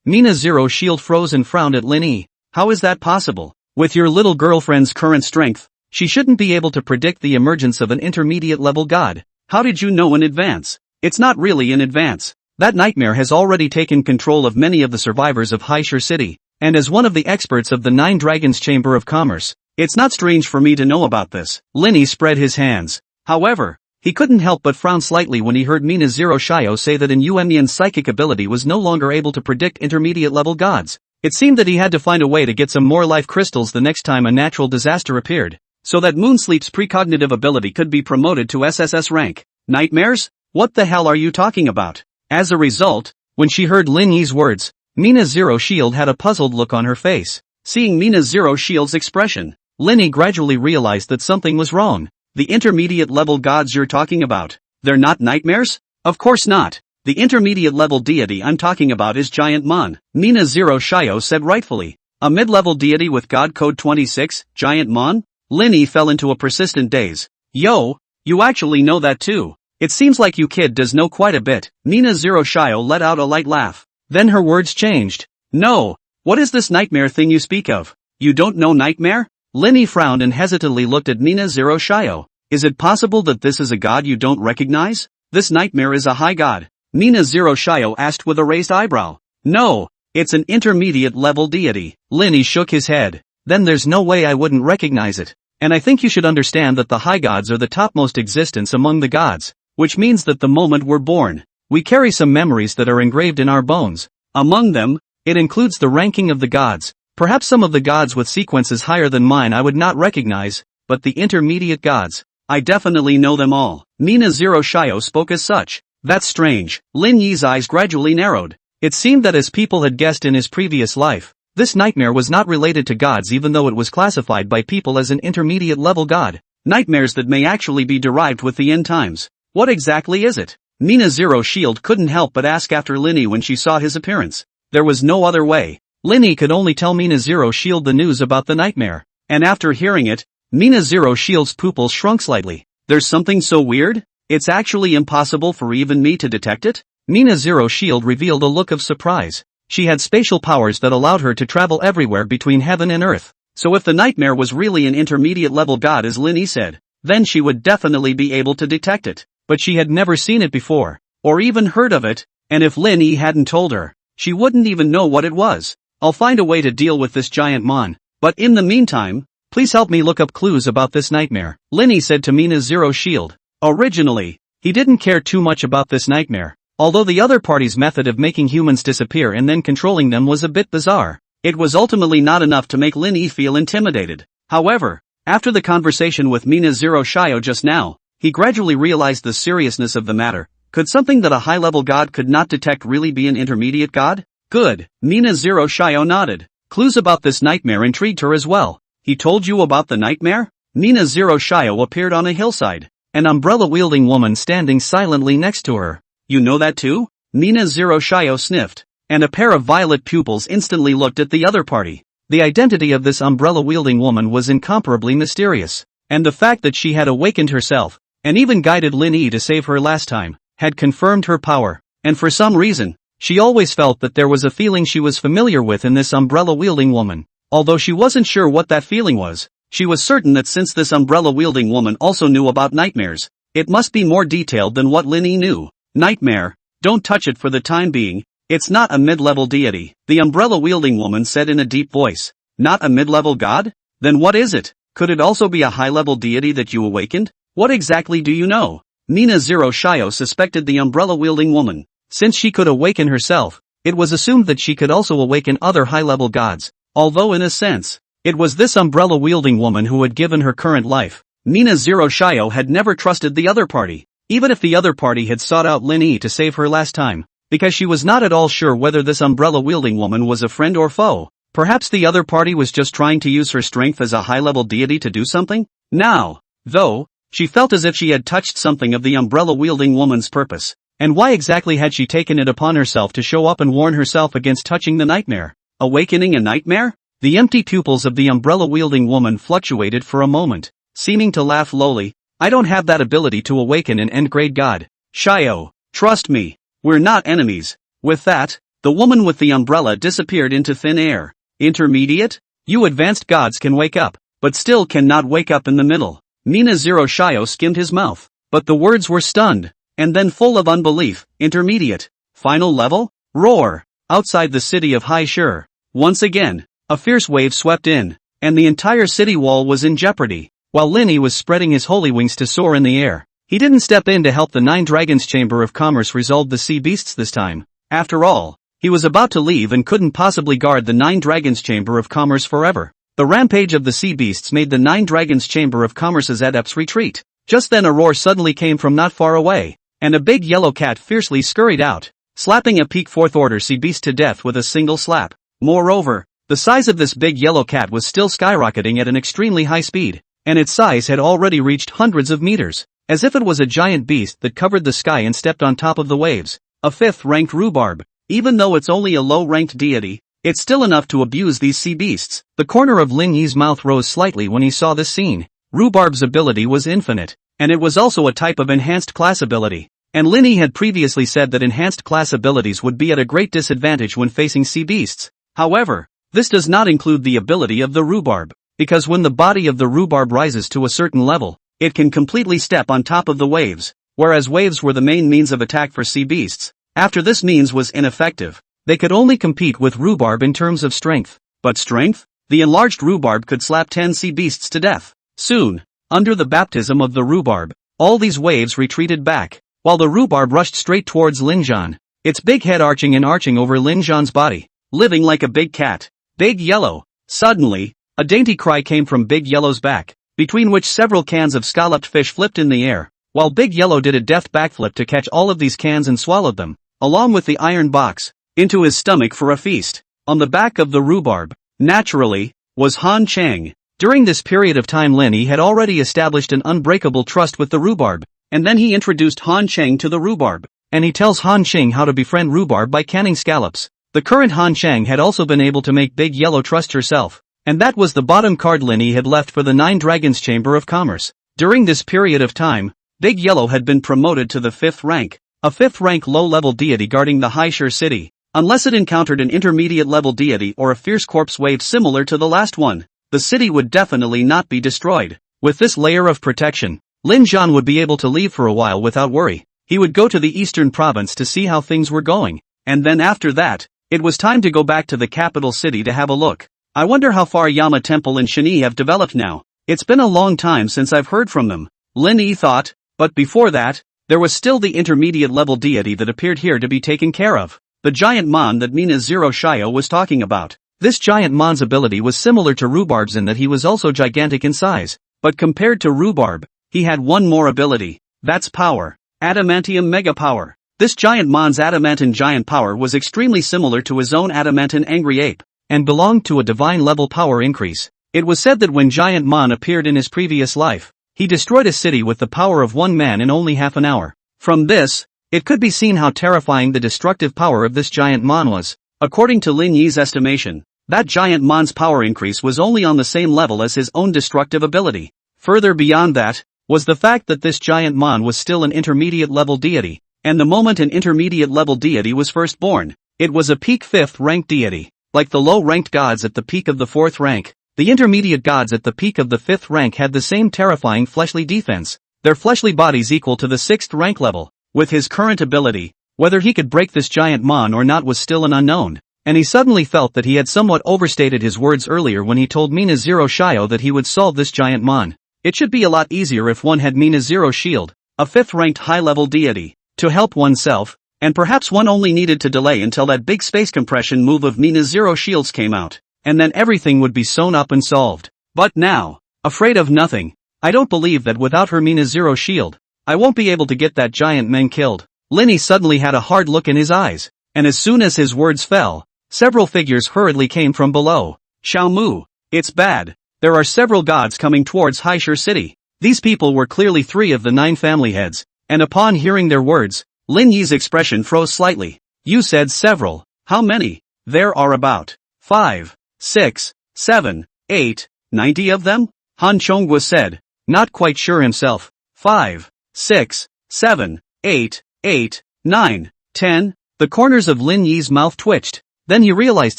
Mina Zero Shield froze and frowned at Lin Yi. How is that possible? With your little girlfriend's current strength, she shouldn't be able to predict the emergence of an intermediate-level god. How did you know in advance? It's not really in advance. That nightmare has already taken control of many of the survivors of Haishur City, and as one of the experts of the Nine Dragons Chamber of Commerce, it's not strange for me to know about this. Lin Yi spread his hands. However, he couldn't help but frown slightly when he heard Mina Zero Shio say that Yuemian's psychic ability was no longer able to predict intermediate-level gods. It seemed that he had to find a way to get some more life crystals the next time a natural disaster appeared, so that Moonsleep's precognitive ability could be promoted to SSS rank. Nightmares? What the hell are you talking about? As a result, when she heard Lin Yi's words, Mina Zero Shield had a puzzled look on her face. Seeing Mina Zero Shield's expression, Lin Yi gradually realized that something was wrong. The intermediate-level gods you're talking about, they're not nightmares? Of course not. The intermediate-level deity I'm talking about is Giant Mon, Mina Zero Shio said rightfully. A mid-level deity with God Code 26, Giant Mon? Lin Yi fell into a persistent daze. Yo, you actually know that too. It seems like you kid does know quite a bit. Mina Zero Shio let out a light laugh. Then her words changed. No, what is this nightmare thing you speak of? You don't know nightmare? Lin Yi frowned and hesitantly looked at Mina Zero Shio. Is it possible that this is a god you don't recognize? This nightmare is a high god. Mina Zero Shio asked with a raised eyebrow. No, it's an intermediate-level deity. Lin Yi shook his head. Then there's no way I wouldn't recognize it. And I think you should understand that the high gods are the topmost existence among the gods, which means that the moment we're born, we carry some memories that are engraved in our bones. Among them, it includes the ranking of the gods. Perhaps some of the gods with sequences higher than mine I would not recognize, but the intermediate gods, I definitely know them all. Mina Zero Shio spoke as such. That's strange. Lin Yi's eyes gradually narrowed. It seemed that as people had guessed in his previous life, this nightmare was not related to gods even though it was classified by people as an intermediate-level god. Nightmares that may actually be derived with the end times. What exactly is it? Mina Zero Shield couldn't help but ask after Lin Yi when she saw his appearance. There was no other way. Lin Yi could only tell Mina Zero Shield the news about the nightmare. And after hearing it, Mina Zero Shield's pupils shrunk slightly. There's something so weird? It's actually impossible for even me to detect it? Mina Zero Shield revealed a look of surprise. She had spatial powers that allowed her to travel everywhere between heaven and earth. So if the nightmare was really an intermediate-level god as Lin Yi said, then she would definitely be able to detect it. But she had never seen it before, or even heard of it, and if Lin Yi hadn't told her, she wouldn't even know what it was. I'll find a way to deal with this giant mon, but in the meantime, please help me look up clues about this nightmare, Lin Yi said to Mina Zero Shield. Originally, he didn't care too much about this nightmare, although the other party's method of making humans disappear and then controlling them was a bit bizarre. It was ultimately not enough to make Lin Yi feel intimidated. However, after the conversation with Mina Zero Shio just now, he gradually realized the seriousness of the matter. Could something that a high-level god could not detect really be an intermediate god? Good. Mina Zero Shio nodded. Clues about this nightmare intrigued her as well. He told you about the nightmare? Mina Zero Shio appeared on a hillside, an umbrella-wielding woman standing silently next to her. You know that too? Mina Zero Shio sniffed, and a pair of violet pupils instantly looked at the other party. The identity of this umbrella-wielding woman was incomparably mysterious, and the fact that she had awakened herself, and even guided Lin Yi to save her last time, had confirmed her power, and for some reason, she always felt that there was a feeling she was familiar with in this umbrella-wielding woman. Although she wasn't sure what that feeling was, she was certain that since this umbrella-wielding woman also knew about nightmares, it must be more detailed than what Lin Yi knew. Nightmare, don't touch it for the time being, it's not a mid-level deity, the umbrella-wielding woman said in a deep voice. Not a mid-level god? Then what is it? Could it also be a high-level deity that you awakened? What exactly do you know? Mina Zero Shio suspected the umbrella-wielding woman. Since she could awaken herself, it was assumed that she could also awaken other high-level gods, although in a sense, it was this umbrella-wielding woman who had given her current life. Mina Zero Shio had never trusted the other party, even if the other party had sought out Lin Yi to save her last time, because she was not at all sure whether this umbrella-wielding woman was a friend or foe. Perhaps the other party was just trying to use her strength as a high-level deity to do something? Now, though, she felt as if she had touched something of the umbrella-wielding woman's purpose. And why exactly had she taken it upon herself to show up and warn herself against touching the nightmare? Awakening a nightmare? The empty pupils of the umbrella-wielding woman fluctuated for a moment, seeming to laugh lowly. I don't have that ability to awaken an end-grade god. Shio, trust me, we're not enemies. With that, the woman with the umbrella disappeared into thin air. Intermediate? You advanced gods can wake up, but still cannot wake up in the middle. Mina Zero Shio skimmed his mouth, but the words were stunned, and then full of unbelief. Intermediate? Final level? Roar! Outside the city of Hai Shur, once again, a fierce wave swept in, and the entire city wall was in jeopardy. While Lin Yi was spreading his holy wings to soar in the air, he didn't step in to help the Nine Dragons Chamber of Commerce resolve the sea beasts this time. After all, he was about to leave and couldn't possibly guard the Nine Dragons Chamber of Commerce forever. The rampage of the sea beasts made the Nine Dragons Chamber of Commerce's adepts retreat. Just then a roar suddenly came from not far away, and a big yellow cat fiercely scurried out, slapping a peak fourth order sea beast to death with a single slap. Moreover, the size of this big yellow cat was still skyrocketing at an extremely high speed, and its size had already reached hundreds of meters, as if it was a giant beast that covered the sky and stepped on top of the waves. A fifth-ranked rhubarb. Even though it's only a low-ranked deity, it's still enough to abuse these sea beasts. The corner of Lin Yi's mouth rose slightly when he saw this scene. Rhubarb's ability was infinite, and it was also a type of enhanced class ability. And Lin Yi had previously said that enhanced class abilities would be at a great disadvantage when facing sea beasts. However, this does not include the ability of the rhubarb, because when the body of the rhubarb rises to a certain level, it can completely step on top of the waves, whereas waves were the main means of attack for sea beasts. After this means was ineffective, they could only compete with rhubarb in terms of strength. But strength? The enlarged rhubarb could slap 10 sea beasts to death. Soon, under the baptism of the rhubarb, all these waves retreated back, while the rhubarb rushed straight towards Lin Zhan, its big head arching and arching over Lin Zhan's body, living like a big cat. Big Yellow. Suddenly, a dainty cry came from Big Yellow's back, between which several cans of scalloped fish flipped in the air, while Big Yellow did a deft backflip to catch all of these cans and swallowed them, along with the iron box, into his stomach for a feast. On the back of the rhubarb, naturally, was Han Chang. During this period of time Lin Yi had already established an unbreakable trust with the rhubarb, and then he introduced Han Chang to the rhubarb, and he tells Han Chang how to befriend rhubarb by canning scallops. The current Han Chang had also been able to make Big Yellow trust herself, and that was the bottom card Lin Yi had left for the Nine Dragons Chamber of Commerce. During this period of time, Big Yellow had been promoted to the 5th rank, a 5th rank low-level deity guarding the Hai Shur city, unless it encountered an intermediate-level deity or a fierce corpse wave similar to the last one. The city would definitely not be destroyed. With this layer of protection, Lin Zhan would be able to leave for a while without worry. He would go to the eastern province to see how things were going, and then after that, it was time to go back to the capital city to have a look. I wonder how far Yama Temple and Shani have developed now. It's been a long time since I've heard from them, Lin Yi thought, but before that, there was still the intermediate-level deity that appeared here to be taken care of, the giant mon that Mina Zero Shio was talking about. This giant mon's ability was similar to rhubarb's in that he was also gigantic in size, but compared to rhubarb, he had one more ability. That's power. Adamantium Mega Power. This giant mon's adamantine giant power was extremely similar to his own adamantine angry ape, and belonged to a divine level power increase. It was said that when Giant Mon appeared in his previous life, he destroyed a city with the power of one man in only half an hour. From this, it could be seen how terrifying the destructive power of this giant mon was. According to Lin Yi's estimation, that giant mon's power increase was only on the same level as his own destructive ability. Further beyond that, was the fact that this giant mon was still an intermediate-level deity, and the moment an intermediate-level deity was first born, it was a peak 5th ranked deity. Like the low-ranked gods at the peak of the 4th rank, the intermediate gods at the peak of the 5th rank had the same terrifying fleshly defense, their fleshly bodies equal to the 6th rank level. With his current ability, whether he could break this giant mon or not was still an unknown. and he suddenly felt that he had somewhat overstated his words earlier when he told Mina Zero Shio that he would solve this giant mon. It should be a lot easier if one had Mina Zero Shield, a 5th-ranked high-level deity, to help oneself, and perhaps one only needed to delay until that big space compression move of Mina Zero Shields came out, and then everything would be sewn up and solved. But now, afraid of nothing, I don't believe that without her Mina Zero Shield, I won't be able to get that giant man killed. Linny suddenly had a hard look in his eyes, and as soon as his words fell, several figures hurriedly came from below. Xiao Mu, it's bad. There are several gods coming towards Haishur City. These people were clearly 3 of the 9 family heads, and upon hearing their words, Lin Yi's expression froze slightly. You said several. How many? There are about 5, 6, 7, 8, 90 of them? Han Chonghua said, not quite sure himself. 5, 6, 7, 8, 8, 9, 10. The corners of Lin Yi's mouth twitched. Then he realized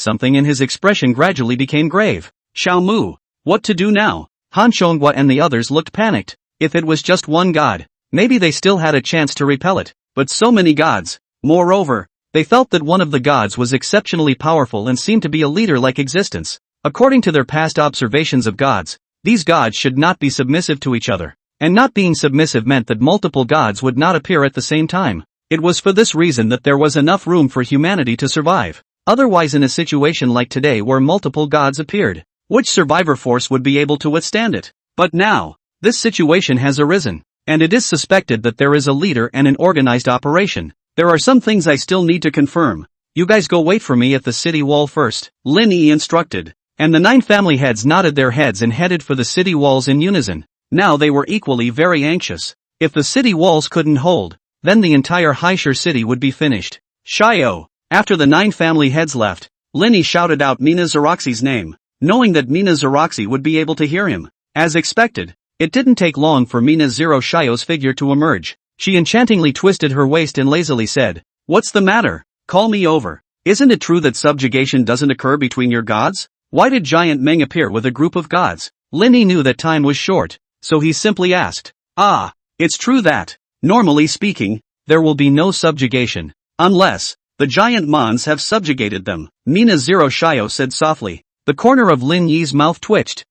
something and his expression gradually became grave. Xiao Mu, what to do now? Han Chonghua and the others looked panicked. If it was just one god, maybe they still had a chance to repel it, but so many gods. Moreover, they felt that one of the gods was exceptionally powerful and seemed to be a leader-like existence. According to their past observations of gods, these gods should not be submissive to each other, and not being submissive meant that multiple gods would not appear at the same time. It was for this reason that there was enough room for humanity to survive. Otherwise, in a situation like today where multiple gods appeared, which survivor force would be able to withstand it? But now, this situation has arisen, and it is suspected that there is a leader and an organized operation. There are some things I still need to confirm. You guys go wait for me at the city wall first, Lin Yi instructed, and the 9 family heads nodded their heads and headed for the city walls in unison. Now they were equally very anxious. If the city walls couldn't hold, then the entire Haishur city would be finished. Shio. After the 9 family heads left, Linny shouted out Mina Zoroxi's name, knowing that Mina Zoroxi would be able to hear him. As expected, it didn't take long for Mina Zero Shio's figure to emerge. She enchantingly twisted her waist and lazily said, "What's the matter? Call me over. Isn't it true that subjugation doesn't occur between your gods? Why did Giant Meng appear with a group of gods?" Linny knew that time was short, so he simply asked, "Ah, it's true that, normally speaking, there will be no subjugation, unless the giant mons have subjugated them," Mina Zero Shio said softly. The corner of Lin Yi's mouth twitched.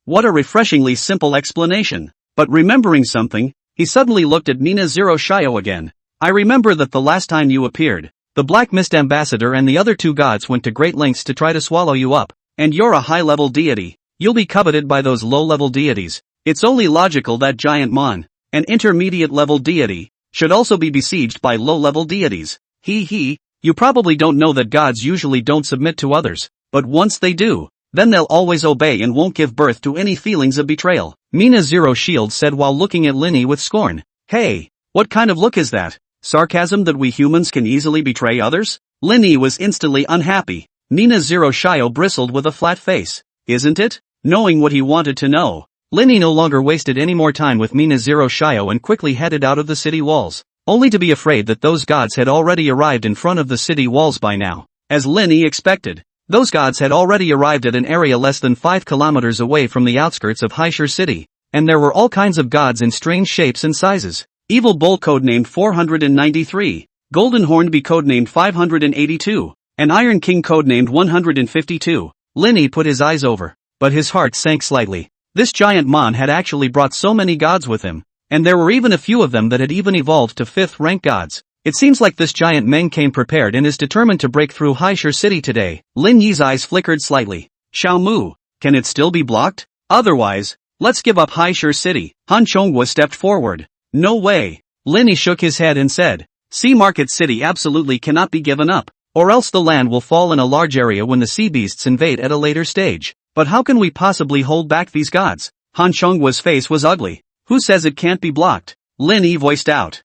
What a refreshingly simple explanation. But remembering something, he suddenly looked at Mina Zero Shio again. "I remember that the last time you appeared, the Black Mist Ambassador and the other 2 gods went to great lengths to try to swallow you up, and you're a high-level deity. You'll be coveted by those low-level deities. It's only logical that Giant Mon, an intermediate-level deity, should also be besieged by low-level deities. You probably don't know that gods usually don't submit to others, but once they do, then they'll always obey and won't give birth to any feelings of betrayal," Mina Zero Shield said while looking at Linny with scorn. "Hey, what kind of look is that? Sarcasm that we humans can easily betray others?" Linny was instantly unhappy. Mina Zero Shio bristled with a flat face. "Isn't it?" Knowing what he wanted to know, Linny no longer wasted any more time with Mina Zero Shio and quickly headed out of the city walls, only to be afraid that those gods had already arrived in front of the city walls by now. As Linny expected, those gods had already arrived at an area less than 5 kilometers away from the outskirts of Haishur City, and there were all kinds of gods in strange shapes and sizes. Evil Bull codenamed 493, Golden Horned Bee codenamed 582, and Iron King codenamed 152. Linny put his eyes over, but his heart sank slightly. This giant mon had actually brought so many gods with him, and there were even a few of them that had even evolved to 5th-rank gods. It seems like this giant Meng came prepared and is determined to break through Haishur City today. Lin Yi's eyes flickered slightly. "Xiao Mu, can it still be blocked? Otherwise, let's give up Haishur City." Han Chonghua stepped forward. "No way." Lin Yi shook his head and said, "Sea Market City absolutely cannot be given up, or else the land will fall in a large area when the sea beasts invade at a later stage. But how can we possibly hold back these gods?" Han Chonghua's face was ugly. "Who says it can't be blocked?" Lin Yi voiced out.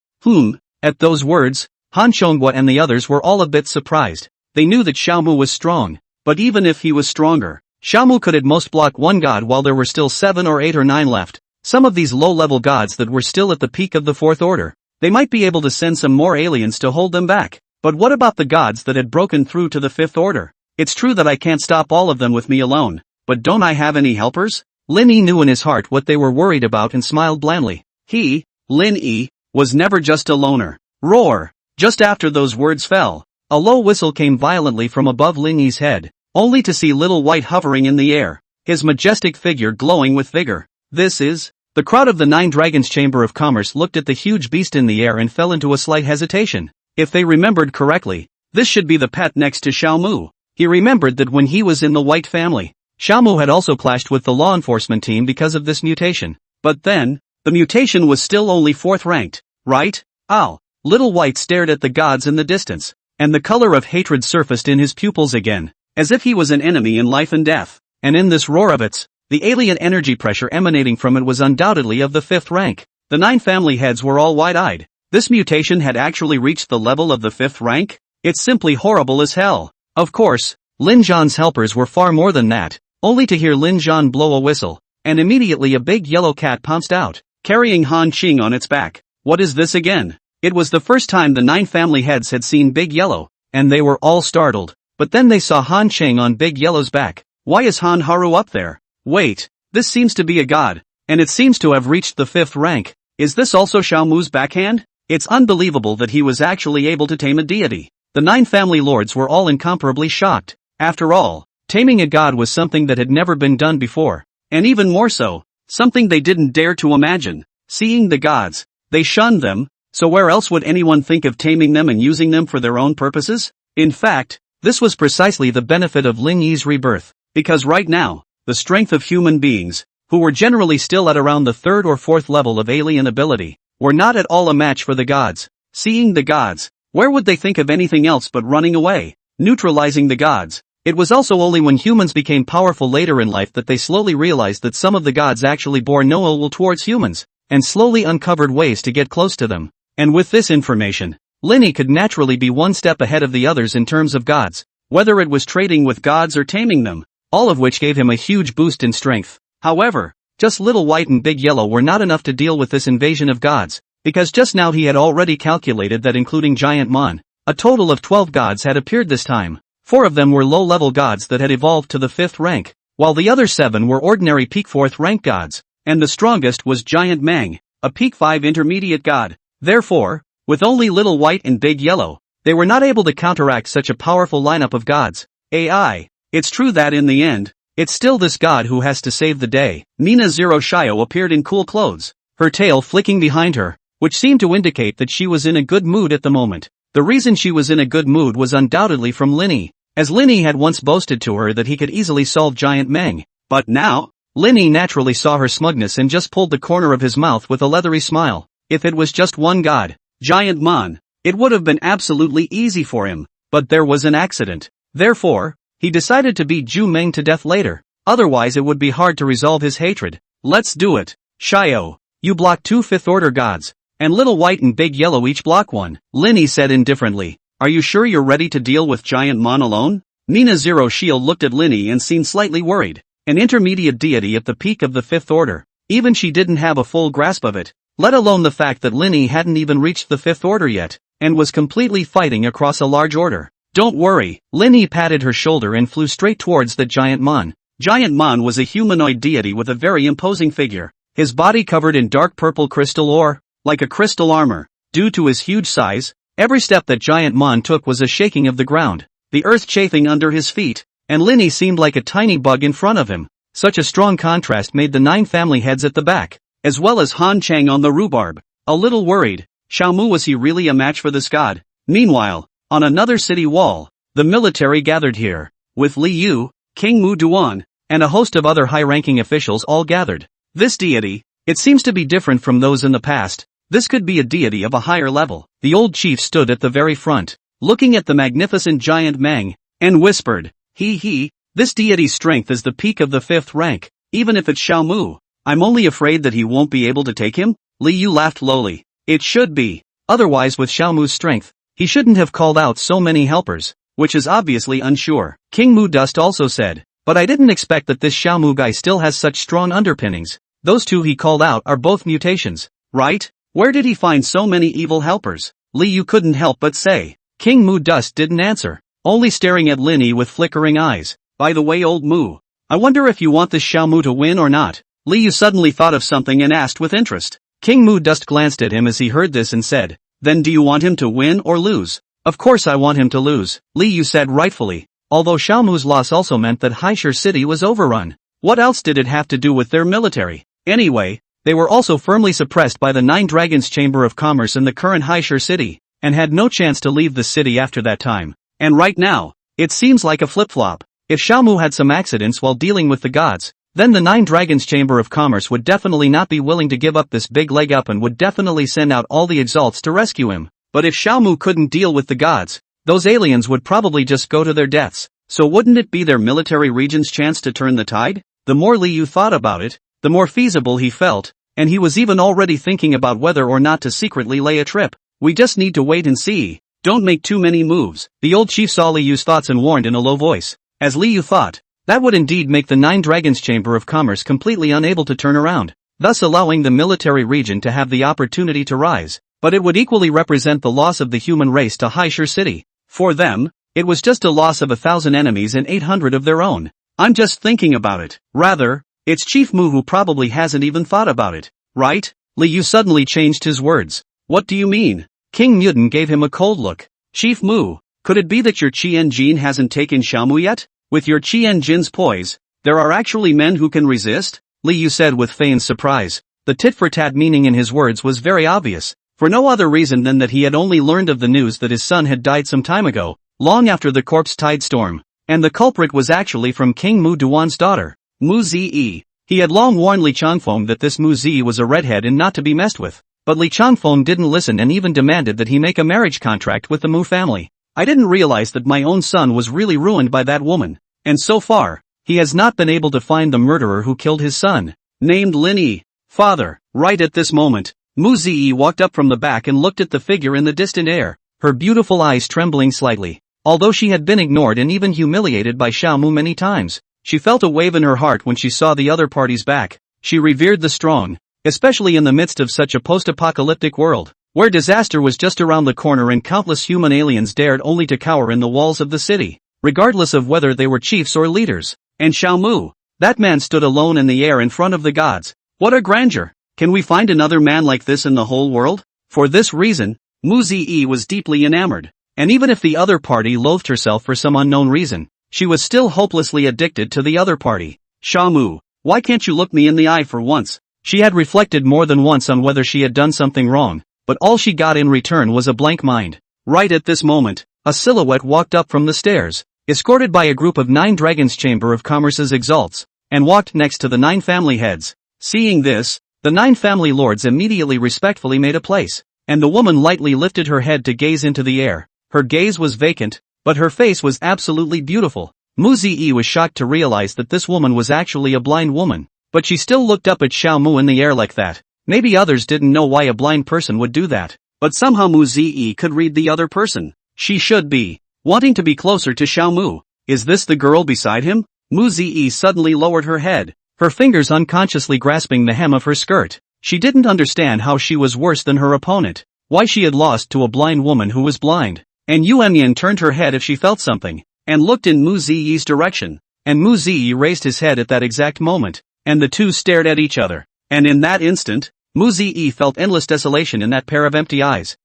At those words, Han Chonghua and the others were all a bit surprised. They knew that Xiaomu was strong, but even if he was stronger, Xiaomu could at most block one god while there were still 7 or 8 or 9 left. Some of these low-level gods that were still at the peak of the 4th order, they might be able to send some more aliens to hold them back. But what about the gods that had broken through to the 5th order? It's true that I can't stop all of them with me alone, but don't I have any helpers? Lin Yi knew in his heart what they were worried about and smiled blandly. He, Lin Yi, was never just a loner. Roar! Just after those words fell, A low whistle came violently from above Lin Yi's head, only to see Little White hovering in the air, his majestic figure glowing with vigor. This is... The crowd of the Nine Dragons Chamber of Commerce looked at the huge beast in the air and fell into a slight hesitation. If they remembered correctly, this should be the pet next to Xiao Mu. He remembered that when he was in the White family, Xiao Mu had also clashed with the law enforcement team because of this mutation. But then, the mutation was still only 4th ranked, right? Ow! Little White stared at the gods in the distance, and the color of hatred surfaced in his pupils again, as if he was an enemy in life and death. And in this roar of its, the alien energy pressure emanating from it was undoubtedly of the 5th rank. The 9 family heads were all wide-eyed. This mutation had actually reached the level of the 5th rank? It's simply horrible as hell. Of course, Lin Zhan's helpers were far more than that, only to hear Lin Zhan blow a whistle, and immediately a big yellow cat pounced out, carrying Han Qing on its back. What is this again? It was the first time the 9 family heads had seen Big Yellow, and they were all startled. But then they saw Han Qing on Big Yellow's back. Why is Han Haru up there? Wait, this seems to be a god, and it seems to have reached the 5th rank. Is this also Xiao Mu's backhand? It's unbelievable that he was actually able to tame a deity. The 9 family lords were all incomparably shocked. After all, taming a god was something that had never been done before, and even more so, something they didn't dare to imagine. Seeing the gods, they shunned them, so where else would anyone think of taming them and using them for their own purposes? In fact, this was precisely the benefit of Lin Yi's rebirth, because right now, the strength of human beings, who were generally still at around the 3rd or 4th level of alien ability, were not at all a match for the gods. Seeing the gods, where would they think of anything else but running away, neutralizing the gods? It was also only when humans became powerful later in life that they slowly realized that some of the gods actually bore no ill will towards humans, and slowly uncovered ways to get close to them. And with this information, Lin Yi could naturally be one step ahead of the others in terms of gods, whether it was trading with gods or taming them, all of which gave him a huge boost in strength. However, just Little White and Big Yellow were not enough to deal with this invasion of gods, because just now he had already calculated that including Giant Mon, a total of 12 gods had appeared this time. 4 of them were low-level gods that had evolved to the 5th rank, while the other 7 were ordinary peak 4th rank gods, and the strongest was Giant Mang, a peak 5 intermediate god. Therefore, with only Little White and Big Yellow, they were not able to counteract such a powerful lineup of gods. AI. It's true that in the end, it's still this god who has to save the day. Nina Zero Shio appeared in cool clothes, her tail flicking behind her, which seemed to indicate that she was in a good mood at the moment. The reason she was in a good mood was undoubtedly from Lin Yi, as Lin Yi had once boasted to her that he could easily solve Giant Meng. But now, Lin Yi naturally saw her smugness and just pulled the corner of his mouth with a leathery smile. If it was just one god, Giant Mon, it would have been absolutely easy for him, but there was an accident. Therefore, he decided to beat Zhu Meng to death later, otherwise it would be hard to resolve his hatred. Let's do it. Shio, you block 2 5th order gods, and Little White and Big Yellow each block 1. Lin Yi said indifferently. Are you sure you're ready to deal with Giant Mon alone? Nina Zero Shield looked at Lin Yi and seemed slightly worried. An intermediate deity at the peak of the 5th order. Even she didn't have a full grasp of it, let alone the fact that Lin Yi hadn't even reached the 5th order yet, and was completely fighting across a large order. Don't worry, Lin Yi patted her shoulder and flew straight towards the Giant Mon. Giant Mon was a humanoid deity with a very imposing figure, his body covered in dark purple crystal ore, like a crystal armor. Due to his huge size, every step that Giant Mon took was a shaking of the ground, the earth chafing under his feet, and Lin Yi seemed like a tiny bug in front of him. Such a strong contrast made the 9 family heads at the back, as well as Han Chang on the rhubarb, a little worried. Xiao Mu, was he really a match for this god? Meanwhile, on another city wall, the military gathered here, with Li Yu, King Mu Duan, and a host of other high-ranking officials all gathered. This deity, it seems to be different from those in the past. This could be a deity of a higher level. The old chief stood at the very front, looking at the magnificent Giant Meng, and whispered, He, this deity's strength is the peak of the 5th rank, even if it's Xiao Mu. I'm only afraid that he won't be able to take him? Li Yu laughed lowly. It should be. Otherwise, with Xiao Mu's strength, he shouldn't have called out so many helpers, which is obviously unsure. King Mu Dust also said, but I didn't expect that this Xiao Mu guy still has such strong underpinnings. Those 2 he called out are both mutations, right? Where did he find so many evil helpers? Li Yu couldn't help but say. King Mu Dust didn't answer, only staring at Lin Yi with flickering eyes. By the way, old Mu, I wonder if you want this Xiao Mu to win or not? Li Yu suddenly thought of something and asked with interest. King Mu Dust glanced at him as he heard this and said, Then do you want him to win or lose? Of course I want him to lose, Li Yu said rightfully, although Xiaomu's loss also meant that Haishur City was overrun. What else did it have to do with their military? Anyway, they were also firmly suppressed by the Nine Dragons Chamber of Commerce in the current Haishur City, and had no chance to leave the city after that time. And right now, it seems like a flip-flop. If Xiaomu had some accidents while dealing with the gods, then the Nine Dragons Chamber of Commerce would definitely not be willing to give up this big leg up and would definitely send out all the exalts to rescue him. But if Xiaomu couldn't deal with the gods, those aliens would probably just go to their deaths. So wouldn't it be their military region's chance to turn the tide? The more Li Yu thought about it, the more feasible he felt, and he was even already thinking about whether or not to secretly lay a trip. We just need to wait and see. Don't make too many moves. The old chief saw Li Yu's thoughts and warned in a low voice. As Li Yu thought, that would indeed make the Nine Dragons Chamber of Commerce completely unable to turn around, thus allowing the military region to have the opportunity to rise. But it would equally represent the loss of the human race to Haishur City. For them, it was just a loss of 1,000 enemies and 800 of their own. I'm just thinking about it. Rather, it's Chief Mu who probably hasn't even thought about it, right? Li Yu suddenly changed his words. What do you mean? King Muten gave him a cold look. Chief Mu, could it be that your Qian Jin hasn't taken Xiaomu yet? With your Qian Jin's poise, there are actually men who can resist? Li Yu said with feigned surprise. The tit-for-tat meaning in his words was very obvious, for no other reason than that he had only learned of the news that his son had died some time ago, long after the corpse tide storm, and the culprit was actually from King Mu Duan's daughter, Mu Zi. He had long warned Li Changfeng that this Mu Zi was a redhead and not to be messed with, but Li Changfeng didn't listen and even demanded that he make a marriage contract with the Mu family. I didn't realize that my own son was really ruined by that woman, and so far, he has not been able to find the murderer who killed his son, named Lin Yi. Father, right at this moment, Mu Zi walked up from the back and looked at the figure in the distant air, her beautiful eyes trembling slightly. Although she had been ignored and even humiliated by Xiaomu many times, she felt a wave in her heart when she saw the other party's back. She revered the strong, especially in the midst of such a post-apocalyptic world, where disaster was just around the corner and countless human aliens dared only to cower in the walls of the city, regardless of whether they were chiefs or leaders. And Xiaomu, that man stood alone in the air in front of the gods. What a grandeur! Can we find another man like this in the whole world? For this reason, Mu Zi was deeply enamored. And even if the other party loathed herself for some unknown reason, she was still hopelessly addicted to the other party. Xiaomu, why can't you look me in the eye for once? She had reflected more than once on whether she had done something wrong, but all she got in return was a blank mind. Right at this moment, a silhouette walked up from the stairs, escorted by a group of Nine Dragons Chamber of Commerce's exalts, and walked next to the 9 family heads. Seeing this, the 9 family lords immediately respectfully made a place, and the woman lightly lifted her head to gaze into the air. Her gaze was vacant, but her face was absolutely beautiful. Mu Zi was shocked to realize that this woman was actually a blind woman, but she still looked up at Xiaomu in the air like that. Maybe others didn't know why a blind person would do that, but somehow Mu Zi could read the other person. She should be wanting to be closer to Xiaomu. Is this the girl beside him? Mu Zi suddenly lowered her head, her fingers unconsciously grasping the hem of her skirt. She didn't understand how she was worse than her opponent, why she had lost to a blind woman who was blind. And Yuanyan turned her head if she felt something, and looked in Mu Zi's direction, and Mu Zi raised his head at that exact moment, and the two stared at each other. And in that instant, Mu Zi felt endless desolation in that pair of empty eyes.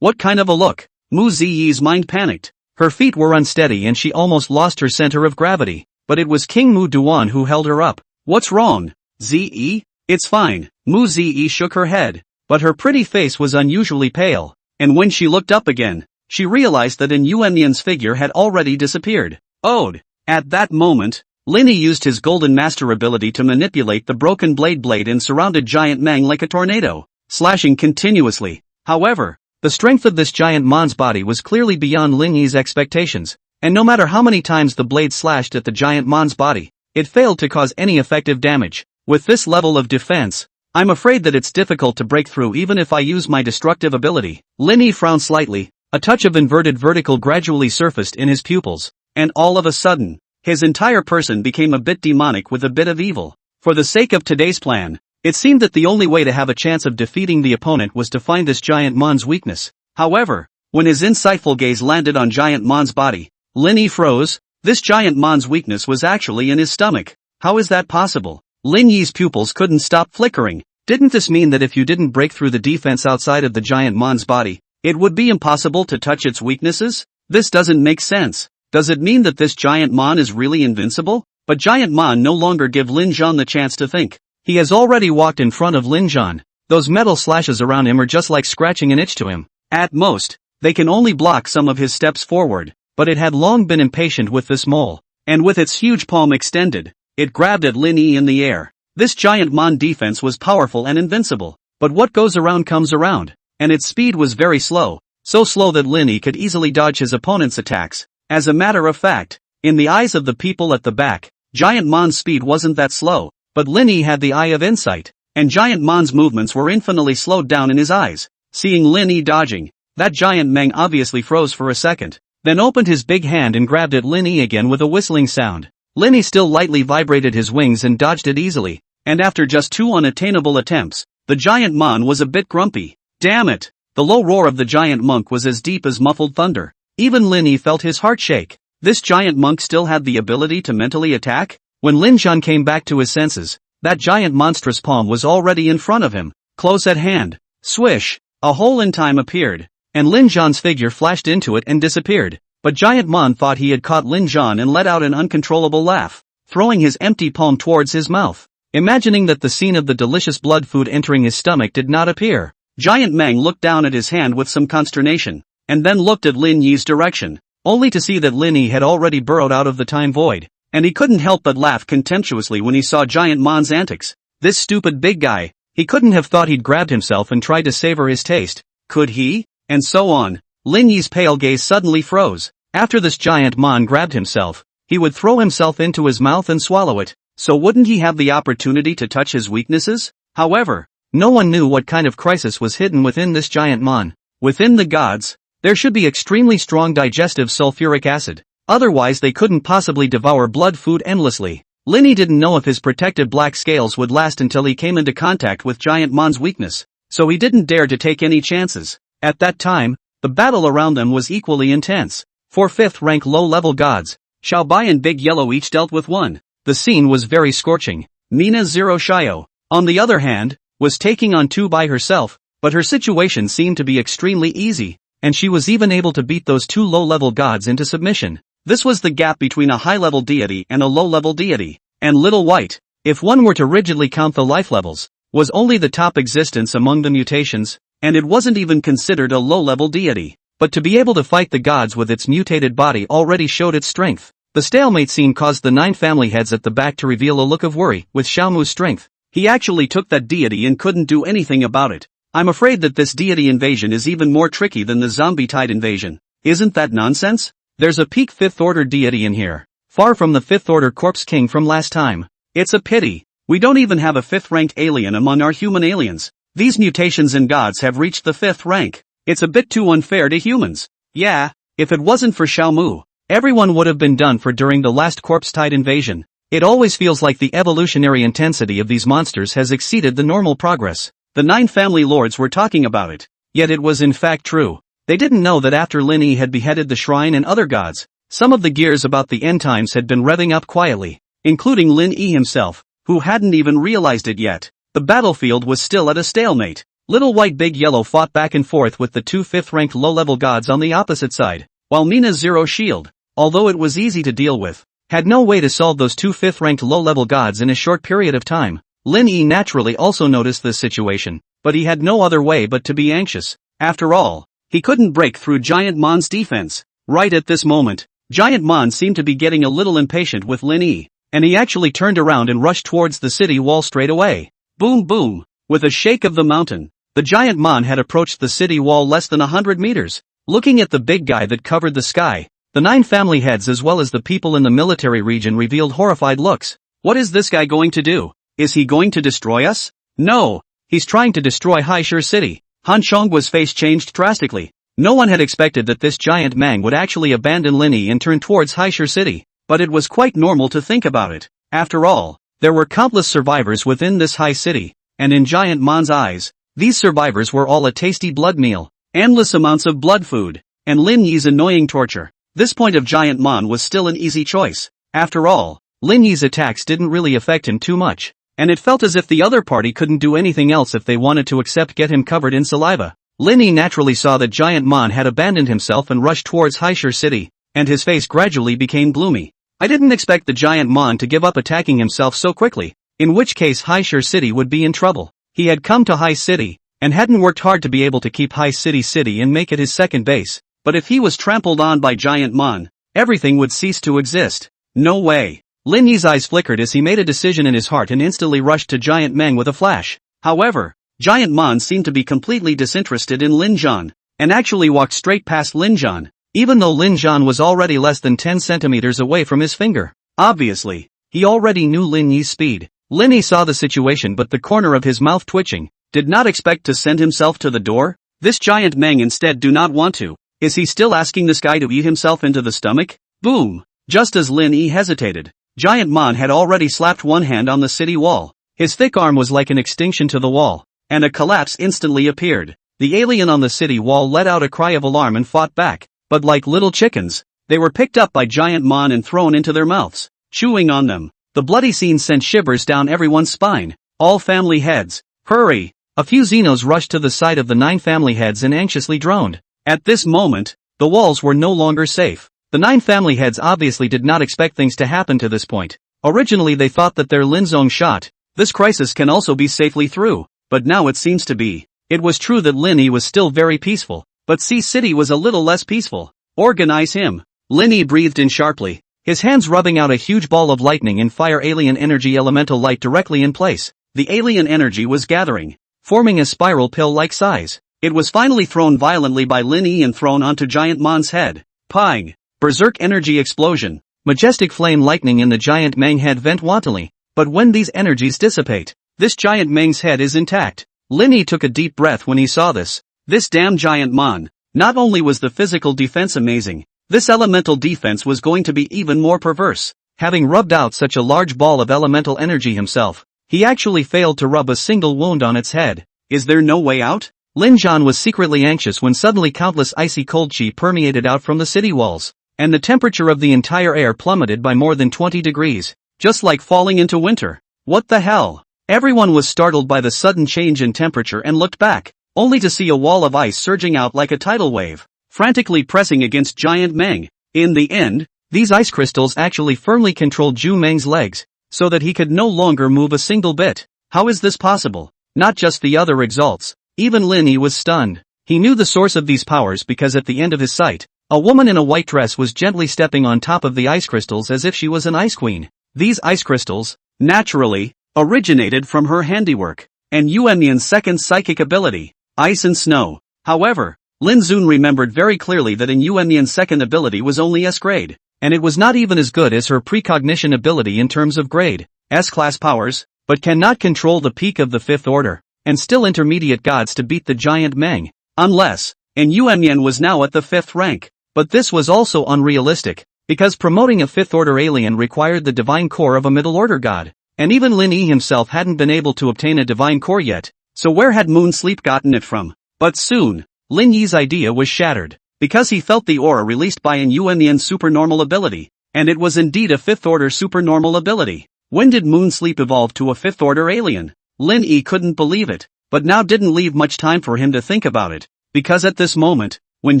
What kind of a look? Mu Zi's mind panicked. Her feet were unsteady and she almost lost her center of gravity, but it was King Mu Duan who held her up. What's wrong, Zi? It's fine. Mu Zi shook her head, but her pretty face was unusually pale, and when she looked up again, she realized that in Yuanyan's figure had already disappeared. Ode. At that moment, Lin Yi used his golden master ability to manipulate the broken blade and surrounded giant Mang like a tornado, slashing continuously. However, the strength of this giant Man's body was clearly beyond Lin Yi's expectations, and no matter how many times the blade slashed at the giant Man's body, it failed to cause any effective damage. With this level of defense, I'm afraid that it's difficult to break through even if I use my destructive ability. Lin Yi frowned slightly. A touch of inverted vertical gradually surfaced in his pupils, and all of a sudden, his entire person became a bit demonic with a bit of evil. For the sake of today's plan, it seemed that the only way to have a chance of defeating the opponent was to find this giant Man's weakness. However, when his insightful gaze landed on giant Man's body, Lin Yi froze. This giant Man's weakness was actually in his stomach. How is that possible? Lin Yi's pupils couldn't stop flickering. Didn't this mean that if you didn't break through the defense outside of the giant Man's body, It would be impossible to touch its weaknesses? This doesn't make sense. Does it mean that this giant mon is really invincible? But giant mon no longer give Lin Zhan the chance to think. He has already walked in front of Lin Zhan. Those metal slashes around him are just like scratching an itch to him. At most, they can only block some of his steps forward, but it had long been impatient with this mole. And with its huge palm extended, it grabbed at Lin Yi in the air. This giant mon defense was powerful and invincible. But what goes around comes around, and its speed was very slow, so slow that Lin Yi could easily dodge his opponent's attacks. As a matter of fact, in the eyes of the people at the back, giant mon's speed wasn't that slow, but Lin Yi had the eye of insight, and giant mon's movements were infinitely slowed down in his eyes. Seeing Lin Yi dodging, that giant Meng obviously froze for a second, then opened his big hand and grabbed at Lin Yi again with a whistling sound. Lin Yi still lightly vibrated his wings and dodged it easily, and after just 2 unattainable attempts, the giant mon was a bit grumpy. Damn it! The low roar of the giant monk was as deep as muffled thunder. Even Lin Yi felt his heart shake. This giant monk still had the ability to mentally attack? When Lin Zhan came back to his senses, that giant monstrous palm was already in front of him, close at hand. Swish! A hole in time appeared, and Lin Zhan's figure flashed into it and disappeared. But Giant Mon thought he had caught Lin Zhan and let out an uncontrollable laugh, throwing his empty palm towards his mouth. Imagining that the scene of the delicious blood food entering his stomach did not appear, Giant Meng looked down at his hand with some consternation, and then looked at Lin Yi's direction, only to see that Lin Yi had already burrowed out of the time void, and he couldn't help but laugh contemptuously when he saw Giant Mon's antics. This stupid big guy, he couldn't have thought he'd grabbed himself and tried to savor his taste, could he? And so on. Lin Yi's pale gaze suddenly froze. After this Giant Mon grabbed himself, he would throw himself into his mouth and swallow it, so wouldn't he have the opportunity to touch his weaknesses? However, no one knew what kind of crisis was hidden within this Giant Mon. Within the gods, there should be extremely strong digestive sulfuric acid, otherwise they couldn't possibly devour blood food endlessly. Lin Yi didn't know if his protective black scales would last until he came into contact with Giant Mon's weakness, so he didn't dare to take any chances. At that time, the battle around them was equally intense. 4 5th-rank low-level gods, Zhao Bai and Big Yellow each dealt with one. The scene was very scorching. Mina Zero Shio, on the other hand, was taking on 2 by herself, but her situation seemed to be extremely easy, and she was even able to beat those 2 low-level gods into submission. This was the gap between a high-level deity and a low-level deity. And Little White, if one were to rigidly count the life levels, was only the top existence among the mutations, and it wasn't even considered a low-level deity. But to be able to fight the gods with its mutated body already showed its strength. The stalemate scene caused the 9 family heads at the back to reveal a look of worry. With Xiaomu's strength, he actually took that deity and couldn't do anything about it. I'm afraid that this deity invasion is even more tricky than the zombie tide invasion. Isn't that nonsense? There's a peak 5th order deity in here, far from the 5th order corpse king from last time. It's a pity. We don't even have a 5th ranked alien among our human aliens. These mutations and gods have reached the 5th rank. It's a bit too unfair to humans. Yeah, if it wasn't for Xiaomu, everyone would have been done for during the last corpse tide invasion. It always feels like the evolutionary intensity of these monsters has exceeded the normal progress. The 9 family lords were talking about it. Yet it was in fact true. They didn't know that after Lin Yi had beheaded the shrine and other gods, some of the gears about the end times had been revving up quietly, including Lin Yi himself, who hadn't even realized it yet. The battlefield was still at a stalemate. Little White Big Yellow fought back and forth with the 2 5th-ranked low-level gods on the opposite side, while Mina Zero Shield, although it was easy to deal with, had no way to solve those 2 5th-ranked low-level gods in a short period of time. Lin Yi naturally also noticed this situation, but he had no other way but to be anxious. After all, he couldn't break through Giant Mon's defense. Right at this moment, Giant Mon seemed to be getting a little impatient with Lin Yi, and he actually turned around and rushed towards the city wall straight away. Boom boom! With a shake of the mountain, the Giant Mon had approached the city wall less than 100 meters. Looking at the big guy that covered the sky, the 9 family heads as well as the people in the military region revealed horrified looks. What is this guy going to do? Is he going to destroy us? No, he's trying to destroy Haishur City. Han Xiongguo's face changed drastically. No one had expected that this giant Mang would actually abandon Lin Yi and turn towards Haishur City, but it was quite normal to think about it. After all, there were countless survivors within this high city, and in Giant Mon's eyes, these survivors were all a tasty blood meal, endless amounts of blood food, and Lin Yi's annoying torture. This point of Giant Mon was still an easy choice. After all, Lin Yi's attacks didn't really affect him too much, and it felt as if the other party couldn't do anything else if they wanted to except get him covered in saliva. Lin Yi naturally saw that Giant Mon had abandoned himself and rushed towards Haishur City, and his face gradually became gloomy. I didn't expect the Giant Mon to give up attacking himself so quickly, in which case Haishur City would be in trouble. He had come to Hai City, and hadn't worked hard to be able to keep Hai City and make it his second base, but if he was trampled on by Giant Mon, everything would cease to exist. No way. Lin Yi's eyes flickered as he made a decision in his heart and instantly rushed to Giant Meng with a flash. However, Giant Mon seemed to be completely disinterested in Lin Zhan, and actually walked straight past Lin Zhan, even though Lin Zhan was already less than 10 centimeters away from his finger. Obviously, he already knew Lin Yi's speed. Lin Yi saw the situation but the corner of his mouth twitching, did not expect to send himself to the door? This Giant Meng instead do not want to. Is he still asking this guy to eat himself into the stomach? Boom! Just as Lin Yi hesitated, Giant Mon had already slapped one hand on the city wall. His thick arm was like an extinction to the wall, and a collapse instantly appeared. The alien on the city wall let out a cry of alarm and fought back, but like little chickens, they were picked up by Giant Mon and thrown into their mouths, chewing on them. The bloody scene sent shivers down everyone's spine. All family heads, hurry! A few Xenos rushed to the side of the 9 family heads and anxiously droned. At this moment, the walls were no longer safe. The 9 family heads obviously did not expect things to happen to this point. Originally they thought that their Linzong shot, this crisis can also be safely through, but now it seems to be. It was true that Lin Yi was still very peaceful, but Sea City was a little less peaceful. Organize him. Lin Yi breathed in sharply, his hands rubbing out a huge ball of lightning and fire alien energy elemental light directly in place. The alien energy was gathering, forming a spiral pill-like size. It was finally thrown violently by Lin Yi and thrown onto Giant Mon's head. Pang! Berserk energy explosion. Majestic flame lightning in the Giant Meng head vent wantonnly. But when these energies dissipate, this Giant Meng's head is intact. Lin Yi took a deep breath when he saw this. This damn Giant Mon. Not only was the physical defense amazing, this elemental defense was going to be even more perverse. Having rubbed out such a large ball of elemental energy himself, he actually failed to rub a single wound on its head. Is there no way out? Lin Zhan was secretly anxious when suddenly countless icy cold chi permeated out from the city walls, and the temperature of the entire air plummeted by more than 20 degrees. Just like falling into winter. What the hell? Everyone was startled by the sudden change in temperature and looked back, only to see a wall of ice surging out like a tidal wave, frantically pressing against Giant Meng. In the end, these ice crystals actually firmly controlled Zhu Meng's legs, so that he could no longer move a single bit. How is this possible? Not just the other exalts. Even Lin Yi was stunned. He knew the source of these powers because at the end of his sight, a woman in a white dress was gently stepping on top of the ice crystals as if she was an ice queen. These ice crystals, naturally, originated from her handiwork, and Yuemian's second psychic ability, ice and snow. However, Lin Zun remembered very clearly that in Yuemian's second ability was only S grade, and it was not even as good as her precognition ability in terms of grade, S-class powers, but cannot control the peak of the 5th order, and still intermediate gods to beat the Giant Meng, unless, and Yuemian was now at the 5th rank, but this was also unrealistic. Because promoting a 5th order alien required the divine core of a middle order god, and even Lin Yi himself hadn't been able to obtain a divine core yet, so where had Moon Sleep gotten it from? But soon, Lin Yi's idea was shattered, because he felt the aura released by an Yuemian supernormal ability, and it was indeed a 5th order supernormal ability. When did Moon Sleep evolve to a 5th order alien? Lin Yi couldn't believe it, but now didn't leave much time for him to think about it, because at this moment, when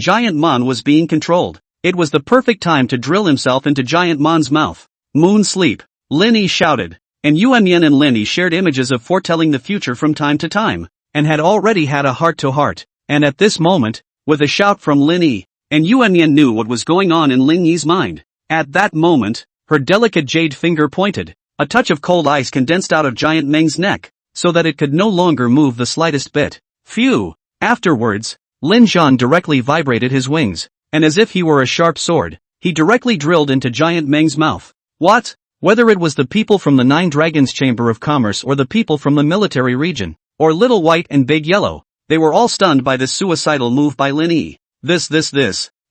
Giant Mon was being controlled, it was the perfect time to drill himself into Giant Mon's mouth. Moon Sleep, Lin Yi shouted, and Yuemian and Lin Yi shared images of foretelling the future from time to time, and had already had a heart-to-heart, and at this moment, with a shout from Lin Yi, and Yuemian knew what was going on in Lin Yi's mind. At that moment, her delicate jade finger pointed, a touch of cold ice condensed out of Giant Meng's neck, so that it could no longer move the slightest bit. Phew! Afterwards, Lin Zhan directly vibrated his wings, and as if he were a sharp sword, he directly drilled into Giant Meng's mouth. What? Whether it was the people from the 9 Dragons Chamber of Commerce or the people from the military region, or Little White and Big Yellow, they were all stunned by this suicidal move by Lin Yi. This.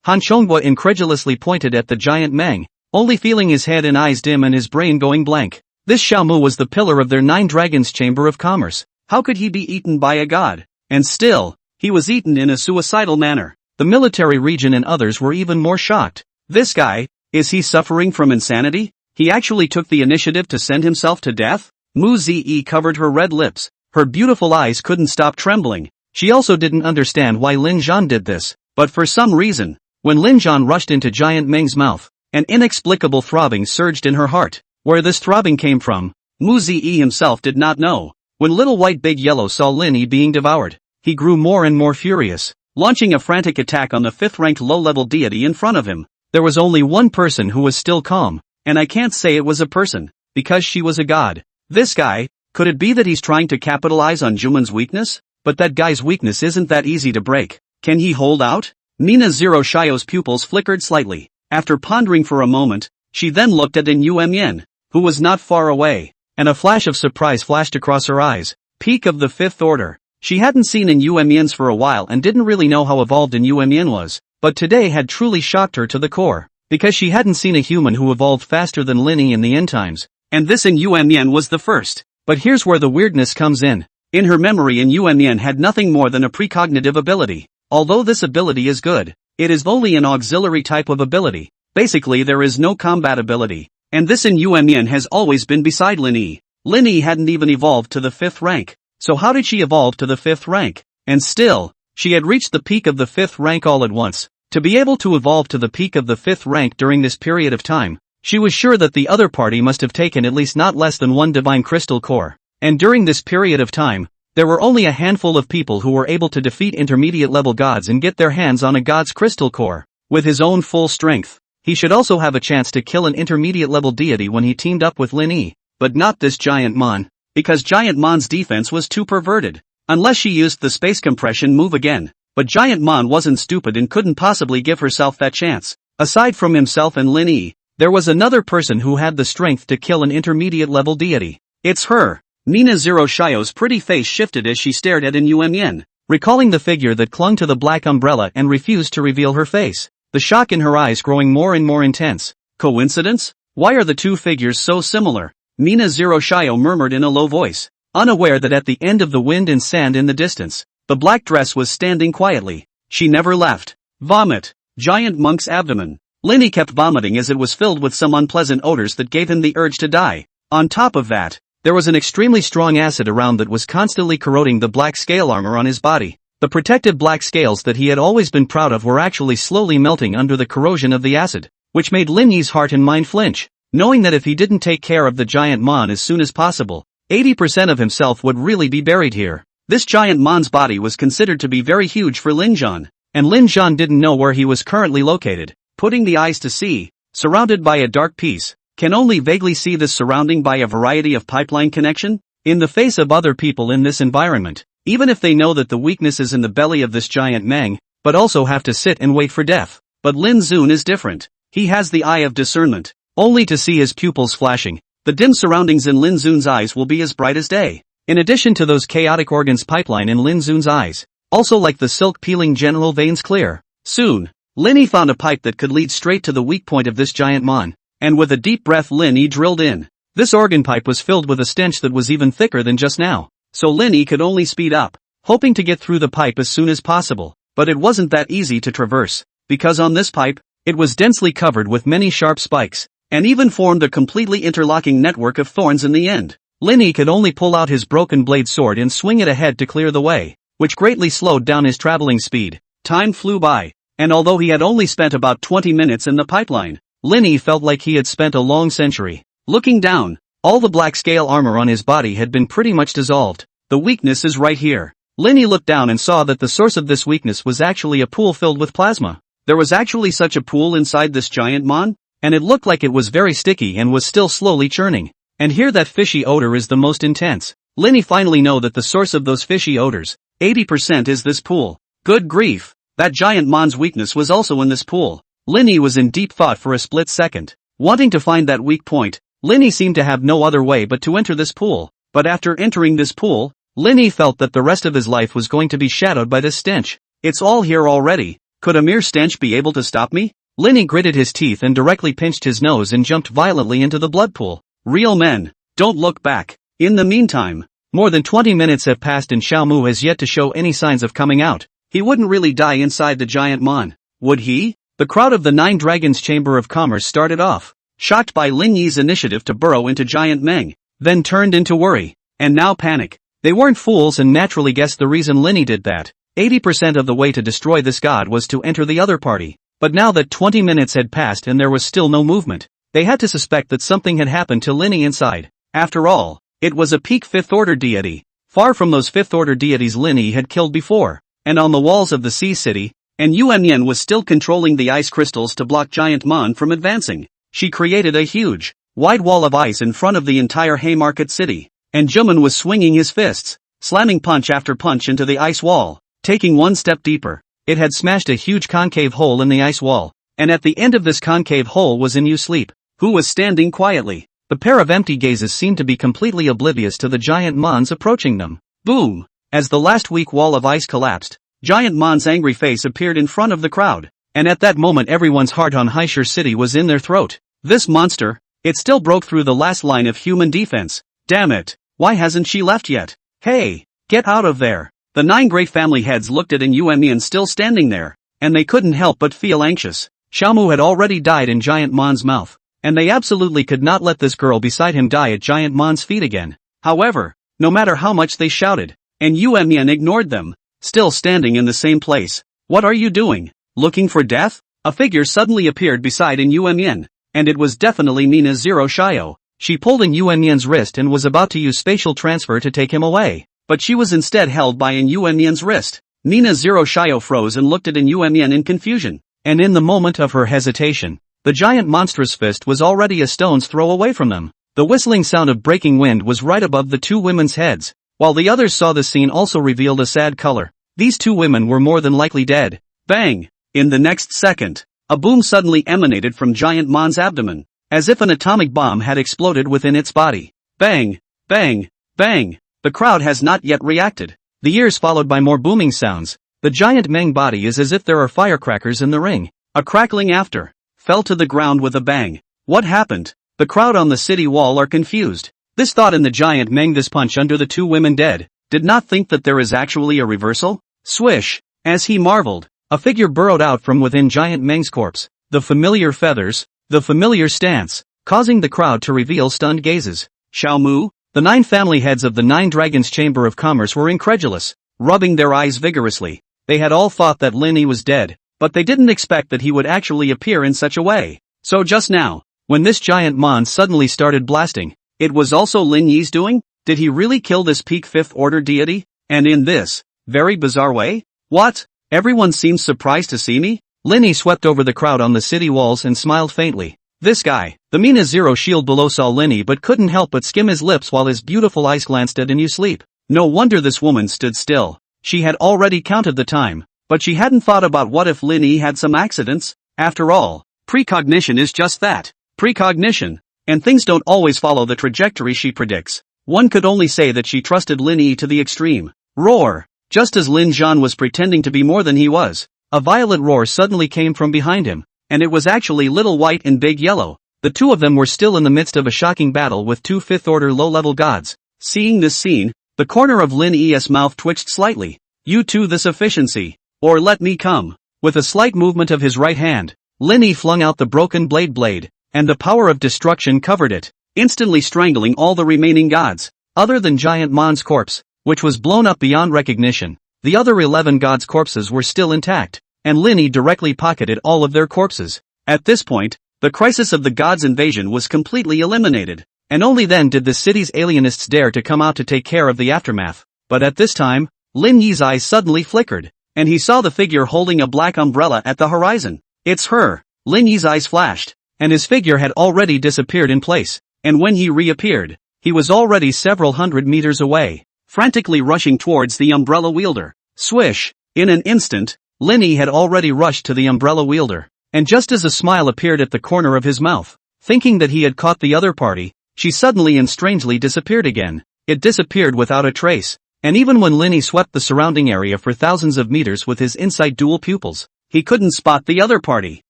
Han Chonghua incredulously pointed at the Giant Meng, only feeling his head and eyes dim and his brain going blank. This Xiaomu was the pillar of their 9 Dragons Chamber of Commerce. How could he be eaten by a god? And still, he was eaten in a suicidal manner. The military region and others were even more shocked. This guy, is he suffering from insanity? He actually took the initiative to send himself to death? Mu Zi covered her red lips. Her beautiful eyes couldn't stop trembling. She also didn't understand why Lin Zhan did this, but for some reason, when Lin Zhan rushed into Giant Meng's mouth, an inexplicable throbbing surged in her heart. Where this throbbing came from, Mu Ziyi himself did not know. When Little White Big Yellow saw Lin Yi being devoured, he grew more and more furious, launching a frantic attack on the 5th-ranked low-level deity in front of him. There was only one person who was still calm, and I can't say it was a person, because she was a god. This guy, could it be that he's trying to capitalize on Juman's weakness? But that guy's weakness isn't that easy to break. Can he hold out? Nina Zero Shio's pupils flickered slightly. After pondering for a moment, she then looked at In Yuemyen, who was not far away, and a flash of surprise flashed across her eyes. Peak of the 5th order. She hadn't seen In Yuemyen's for a while and didn't really know how evolved In Yuemyen was, but today had truly shocked her to the core, because she hadn't seen a human who evolved faster than Lin Yi in the end times, and this In Yuemyen was the first. But here's where the weirdness comes in. In her memory, In Yuemyen had nothing more than a precognitive ability. Although this ability is good, it is only an auxiliary type of ability. Basically there is no combat ability, and this In Yuemyen has always been beside Lin Yi. Lin Yi hadn't even evolved to the 5th rank, so how did she evolve to the 5th rank? And still, she had reached the peak of the 5th rank all at once. To be able to evolve to the peak of the 5th rank during this period of time, she was sure that the other party must have taken at least not less than one divine crystal core. And during this period of time, there were only a handful of people who were able to defeat intermediate-level gods and get their hands on a god's crystal core. With his own full strength, he should also have a chance to kill an intermediate-level deity when he teamed up with Lin Yi, but not this Giant Mon, because Giant Mon's defense was too perverted. Unless she used the space compression move again. But Giant Mon wasn't stupid and couldn't possibly give herself that chance. Aside from himself and Lin Yi, there was another person who had the strength to kill an intermediate-level deity. It's her. Nina Zero Shio's pretty face shifted as she stared at In Yuemyen, recalling the figure that clung to the black umbrella and refused to reveal her face, the shock in her eyes growing more and more intense. Coincidence? Why are the two figures so similar? Nina Zero Shio murmured in a low voice, unaware that at the end of the wind and sand in the distance, the black dress was standing quietly. She never left. Vomit. Giant Monk's abdomen. Lin Yi kept vomiting as it was filled with some unpleasant odors that gave him the urge to die. On top of that, there was an extremely strong acid around that was constantly corroding the black scale armor on his body. The protective black scales that he had always been proud of were actually slowly melting under the corrosion of the acid, which made Lin Yi's heart and mind flinch, knowing that if he didn't take care of the Giant Mon as soon as possible, 80% of himself would really be buried here. This Giant Mon's body was considered to be very huge for Lin Zhan, and Lin Zhan didn't know where he was currently located. Putting the eyes to see, surrounded by a dark piece, can only vaguely see this surrounding by a variety of pipeline connection, in the face of other people in this environment, even if they know that the weakness is in the belly of this Giant Meng, but also have to sit and wait for death. But Lin Zun is different. He has the eye of discernment, only to see his pupils flashing. The dim surroundings in Lin Zun's eyes will be as bright as day. In addition to those chaotic organs pipeline in Lin Zun's eyes, also like the silk-peeling genital veins clear. Soon, Lin Yi found a pipe that could lead straight to the weak point of this Giant Mon. And with a deep breath Lin Yi drilled in. This organ pipe was filled with a stench that was even thicker than just now. So Lin Yi could only speed up, hoping to get through the pipe as soon as possible. But it wasn't that easy to traverse, because on this pipe, it was densely covered with many sharp spikes, and even formed a completely interlocking network of thorns in the end. Lin Yi could only pull out his broken blade sword and swing it ahead to clear the way, which greatly slowed down his traveling speed. Time flew by, and although he had only spent about 20 minutes in the pipeline, Lin Yi felt like he had spent a long century. Looking down, all the black scale armor on his body had been pretty much dissolved. The weakness is right here. Lin Yi looked down and saw that the source of this weakness was actually a pool filled with plasma. There was actually such a pool inside this Giant Mon, and it looked like it was very sticky and was still slowly churning. And here that fishy odor is the most intense. Lin Yi finally know that the source of those fishy odors, 80% is this pool. Good grief, that Giant Mon's weakness was also in this pool. Lin Yi was in deep thought for a split second. Wanting to find that weak point, Lin Yi seemed to have no other way but to enter this pool. But after entering this pool, Lin Yi felt that the rest of his life was going to be shadowed by this stench. It's all here already. Could a mere stench be able to stop me? Lin Yi gritted his teeth and directly pinched his nose and jumped violently into the blood pool. Real men, don't look back. In the meantime, more than 20 minutes have passed and Xiaomu has yet to show any signs of coming out. He wouldn't really die inside the Giant Mon, would he? The crowd of the Nine Dragons Chamber of Commerce started off, shocked by Lin Yi's initiative to burrow into Giant Meng, then turned into worry, and now panic. They weren't fools and naturally guessed the reason Linny did that. 80% of the way to destroy this god was to enter the other party. But now that 20 minutes had passed and there was still no movement, they had to suspect that something had happened to Linny inside. After all, it was a peak 5th order deity, far from those 5th order deities Linny had killed before. And on the walls of the sea city, and Yuan was still controlling the ice crystals to block Giant Mon from advancing. She created a huge, wide wall of ice in front of the entire Haymarket city, and Juman was swinging his fists, slamming punch after punch into the ice wall. Taking one step deeper, it had smashed a huge concave hole in the ice wall, and at the end of this concave hole was Inu Sleep, who was standing quietly. The pair of empty gazes seemed to be completely oblivious to the Giant Mons approaching them. Boom! As the last weak wall of ice collapsed, Giant Mon's angry face appeared in front of the crowd, and at that moment everyone's heart on Haishur City was in their throat. This monster, it still broke through the last line of human defense. Damn it, why hasn't she left yet? Hey, get out of there. The 9 great family heads looked at Yuan still standing there, and they couldn't help but feel anxious. Xiaomu had already died in Giant Mon's mouth, and they absolutely could not let this girl beside him die at Giant Mon's feet again. However, no matter how much they shouted, and Yuan ignored them, still standing in the same place. What are you doing? Looking for death? A figure suddenly appeared beside Yuan, and it was definitely Nina Zero Shio. She pulled Yuan's wrist and was about to use spatial transfer to take him away, but she was instead held by Yuan's wrist. Nina Zero Shio froze and looked at Yuan in confusion, and in the moment of her hesitation, the giant monstrous fist was already a stone's throw away from them. The whistling sound of breaking wind was right above the 2 women's heads. While the others saw the scene also revealed a sad color. These 2 women were more than likely dead. Bang! In the next second, a boom suddenly emanated from Giant Mon's abdomen, as if an atomic bomb had exploded within its body. Bang! Bang! Bang! The crowd has not yet reacted. The ears followed by more booming sounds. The giant Meng body is as if there are firecrackers in the ring. A crackling after fell to the ground with a bang. What happened? The crowd on the city wall are confused. This thought in the giant Meng, this punch under the 2 women dead, did not think that there is actually a reversal? Swish! As he marveled, a figure burrowed out from within giant Meng's corpse. The familiar feathers, the familiar stance, causing the crowd to reveal stunned gazes. Xiaomu? The 9 family heads of the 9 Dragons Chamber of Commerce were incredulous, rubbing their eyes vigorously. They had all thought that Linny was dead, but they didn't expect that he would actually appear in such a way. So just now, when this giant Mon suddenly started blasting, it was also Lin Yi's doing? Did he really kill this peak 5th order deity? And in this very bizarre way? What? Everyone seems surprised to see me? Lin Yi swept over the crowd on the city walls and smiled faintly. This guy, the Mina Zero shield below, saw Lin Yi but couldn't help but skim his lips while his beautiful eyes glanced at Inu Sleep. No wonder this woman stood still. She had already counted the time, but she hadn't thought about what if Lin Yi had some accidents. After all, precognition is just that, precognition. And things don't always follow the trajectory she predicts. One could only say that she trusted Lin Yi to the extreme. Roar! Just as Lin Zhan was pretending to be more than he was, a violet roar suddenly came from behind him, and it was actually Little White and Big Yellow. The 2 of them were still in the midst of a shocking battle with 2 5th-order low-level gods. Seeing this scene, the corner of Lin Yi's mouth twitched slightly. You too, this efficiency. Or let me come. With a slight movement of his right hand, Lin Yi flung out the broken blade, and the power of destruction covered it, instantly strangling all the remaining gods. Other than Giant Mon's corpse, which was blown up beyond recognition, the other 11 gods' corpses were still intact, and Lin Yi directly pocketed all of their corpses. At this point, the crisis of the gods' invasion was completely eliminated, and only then did the city's alienists dare to come out to take care of the aftermath. But at this time, Lin Yi's eyes suddenly flickered, and he saw the figure holding a black umbrella at the horizon. It's her! Lin Yi's eyes flashed, and his figure had already disappeared in place, and when he reappeared, he was already several hundred meters away, frantically rushing towards the umbrella wielder. Swish! In an instant, Lin Yi had already rushed to the umbrella wielder, and just as a smile appeared at the corner of his mouth, thinking that he had caught the other party, she suddenly and strangely disappeared again. It disappeared without a trace, and even when Lin Yi swept the surrounding area for thousands of meters with his insight dual pupils, he couldn't spot the other party.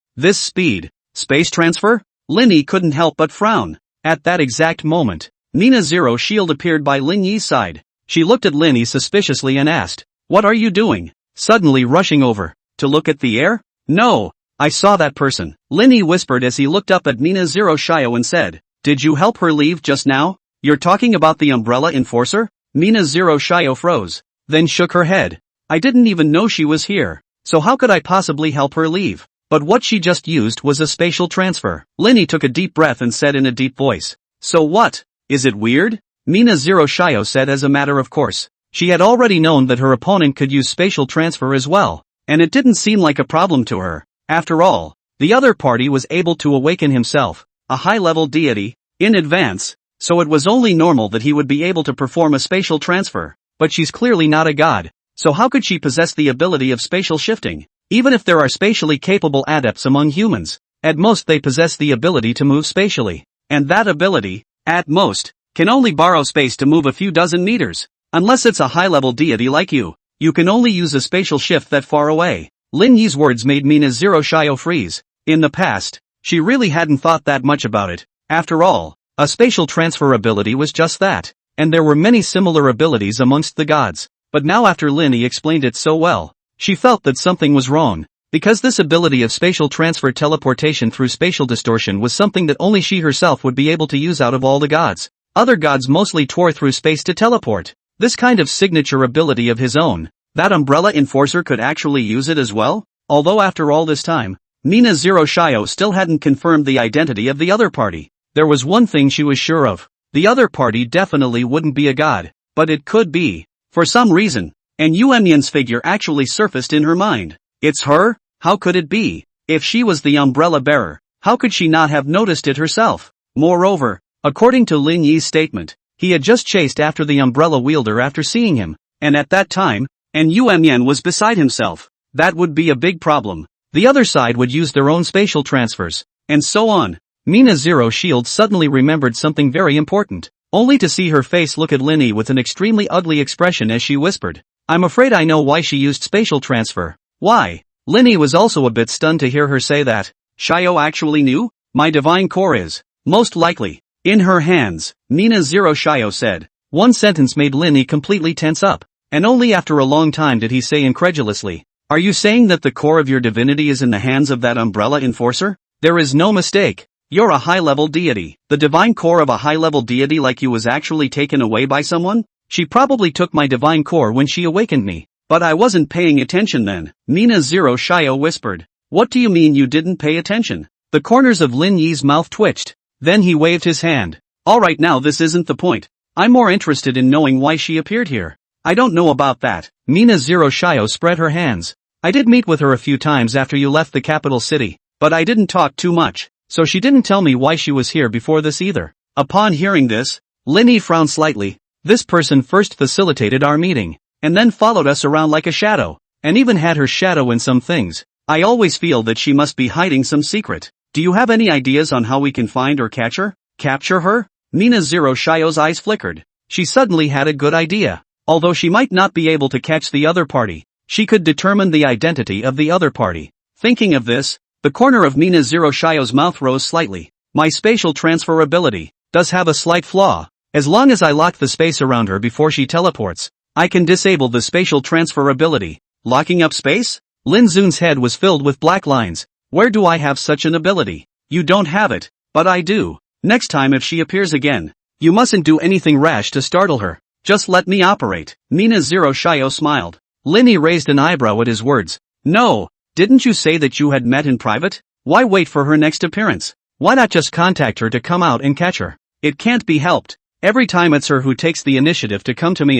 This speed, space transfer? Lin Yi couldn't help but frown. At that exact moment, Nina Zero shield appeared by Lin Yi's side. She looked at Lin Yi suspiciously and asked, "What are you doing?" Suddenly rushing over, to look at the air? "No, I saw that person," Lin Yi whispered as he looked up at Nina Zero Shio and said, "Did you help her leave just now? You're talking about the umbrella enforcer?" Mina Zero Shio froze, then shook her head. I didn't even know she was here, so how could I possibly help her leave? But what she just used was a spatial transfer. Linny took a deep breath and said in a deep voice. So what? Is it weird? Mina Zero Shio said as a matter of course. She had already known that her opponent could use spatial transfer as well, and it didn't seem like a problem to her. After all, the other party was able to awaken himself, a high-level deity, in advance, so it was only normal that he would be able to perform a spatial transfer. But she's clearly not a god, so how could she possess the ability of spatial shifting? Even if there are spatially capable adepts among humans, at most they possess the ability to move spatially, and that ability, at most, can only borrow space to move a few dozen meters. Unless it's a high-level deity like you can only use a spatial shift that far away. Lin Yi's words made Mina Zero Shio freeze. In the past, she really hadn't thought that much about it. After all, a spatial transfer ability was just that, and there were many similar abilities amongst the gods. But now after Lin Yi explained it so well, she felt that something was wrong, because this ability of spatial transfer teleportation through spatial distortion was something that only she herself would be able to use out of all the gods. Other gods mostly tore through space to teleport. This kind of signature ability of his own, that Umbrella Enforcer could actually use it as well? Although after all this time, Mina Zero Shio still hadn't confirmed the identity of the other party. There was one thing she was sure of. The other party definitely wouldn't be a god, but it could be. For some reason, and Yuemian's figure actually surfaced in her mind. It's her? How could it be? If she was the umbrella bearer, how could she not have noticed it herself? Moreover, according to Lin Yi's statement, he had just chased after the umbrella wielder after seeing him, and at that time, and Yuemian was beside himself. That would be a big problem. The other side would use their own spatial transfers, and so on. Mina Zero Shield suddenly remembered something very important, only to see her face look at Lin Yi with an extremely ugly expression as she whispered, I'm afraid I know why she used spatial transfer. Why? Lin Yi was also a bit stunned to hear her say that. Shio actually knew? My divine core is, most likely, in her hands, Mina Zero Shio said. One sentence made Lin Yi completely tense up, and only after a long time did he say incredulously, Are you saying that the core of your divinity is in the hands of that umbrella enforcer? There is no mistake. You're a high-level deity. The divine core of a high-level deity like you was actually taken away by someone? She probably took my divine core when she awakened me. But I wasn't paying attention then, Mina Zero Shio whispered. What do you mean you didn't pay attention? The corners of Lin Yi's mouth twitched. Then he waved his hand. Alright, now this isn't the point. I'm more interested in knowing why she appeared here. I don't know about that. Mina Zero Shio spread her hands. I did meet with her a few times after you left the capital city, but I didn't talk too much, so she didn't tell me why she was here before this either. Upon hearing this, Lin Yi frowned slightly. This person first facilitated our meeting, and then followed us around like a shadow, and even had her shadow in some things. I always feel that she must be hiding some secret. Do you have any ideas on how we can find or catch her? Capture her? Mina Zero Shio's eyes flickered. She suddenly had a good idea. Although she might not be able to catch the other party, she could determine the identity of the other party. Thinking of this, the corner of Mina Zero Shio's mouth rose slightly. My spatial transfer ability does have a slight flaw. As long as I lock the space around her before she teleports, I can disable the spatial transfer ability. Locking up space? Lin Zun's head was filled with black lines. Where do I have such an ability? You don't have it, but I do. Next time if she appears again, you mustn't do anything rash to startle her. Just let me operate. Mina Zero Shio smiled. Lin Yi raised an eyebrow at his words. No, didn't you say that you had met in private? Why wait for her next appearance? Why not just contact her to come out and catch her? It can't be helped. Every time it's her who takes the initiative to come to me.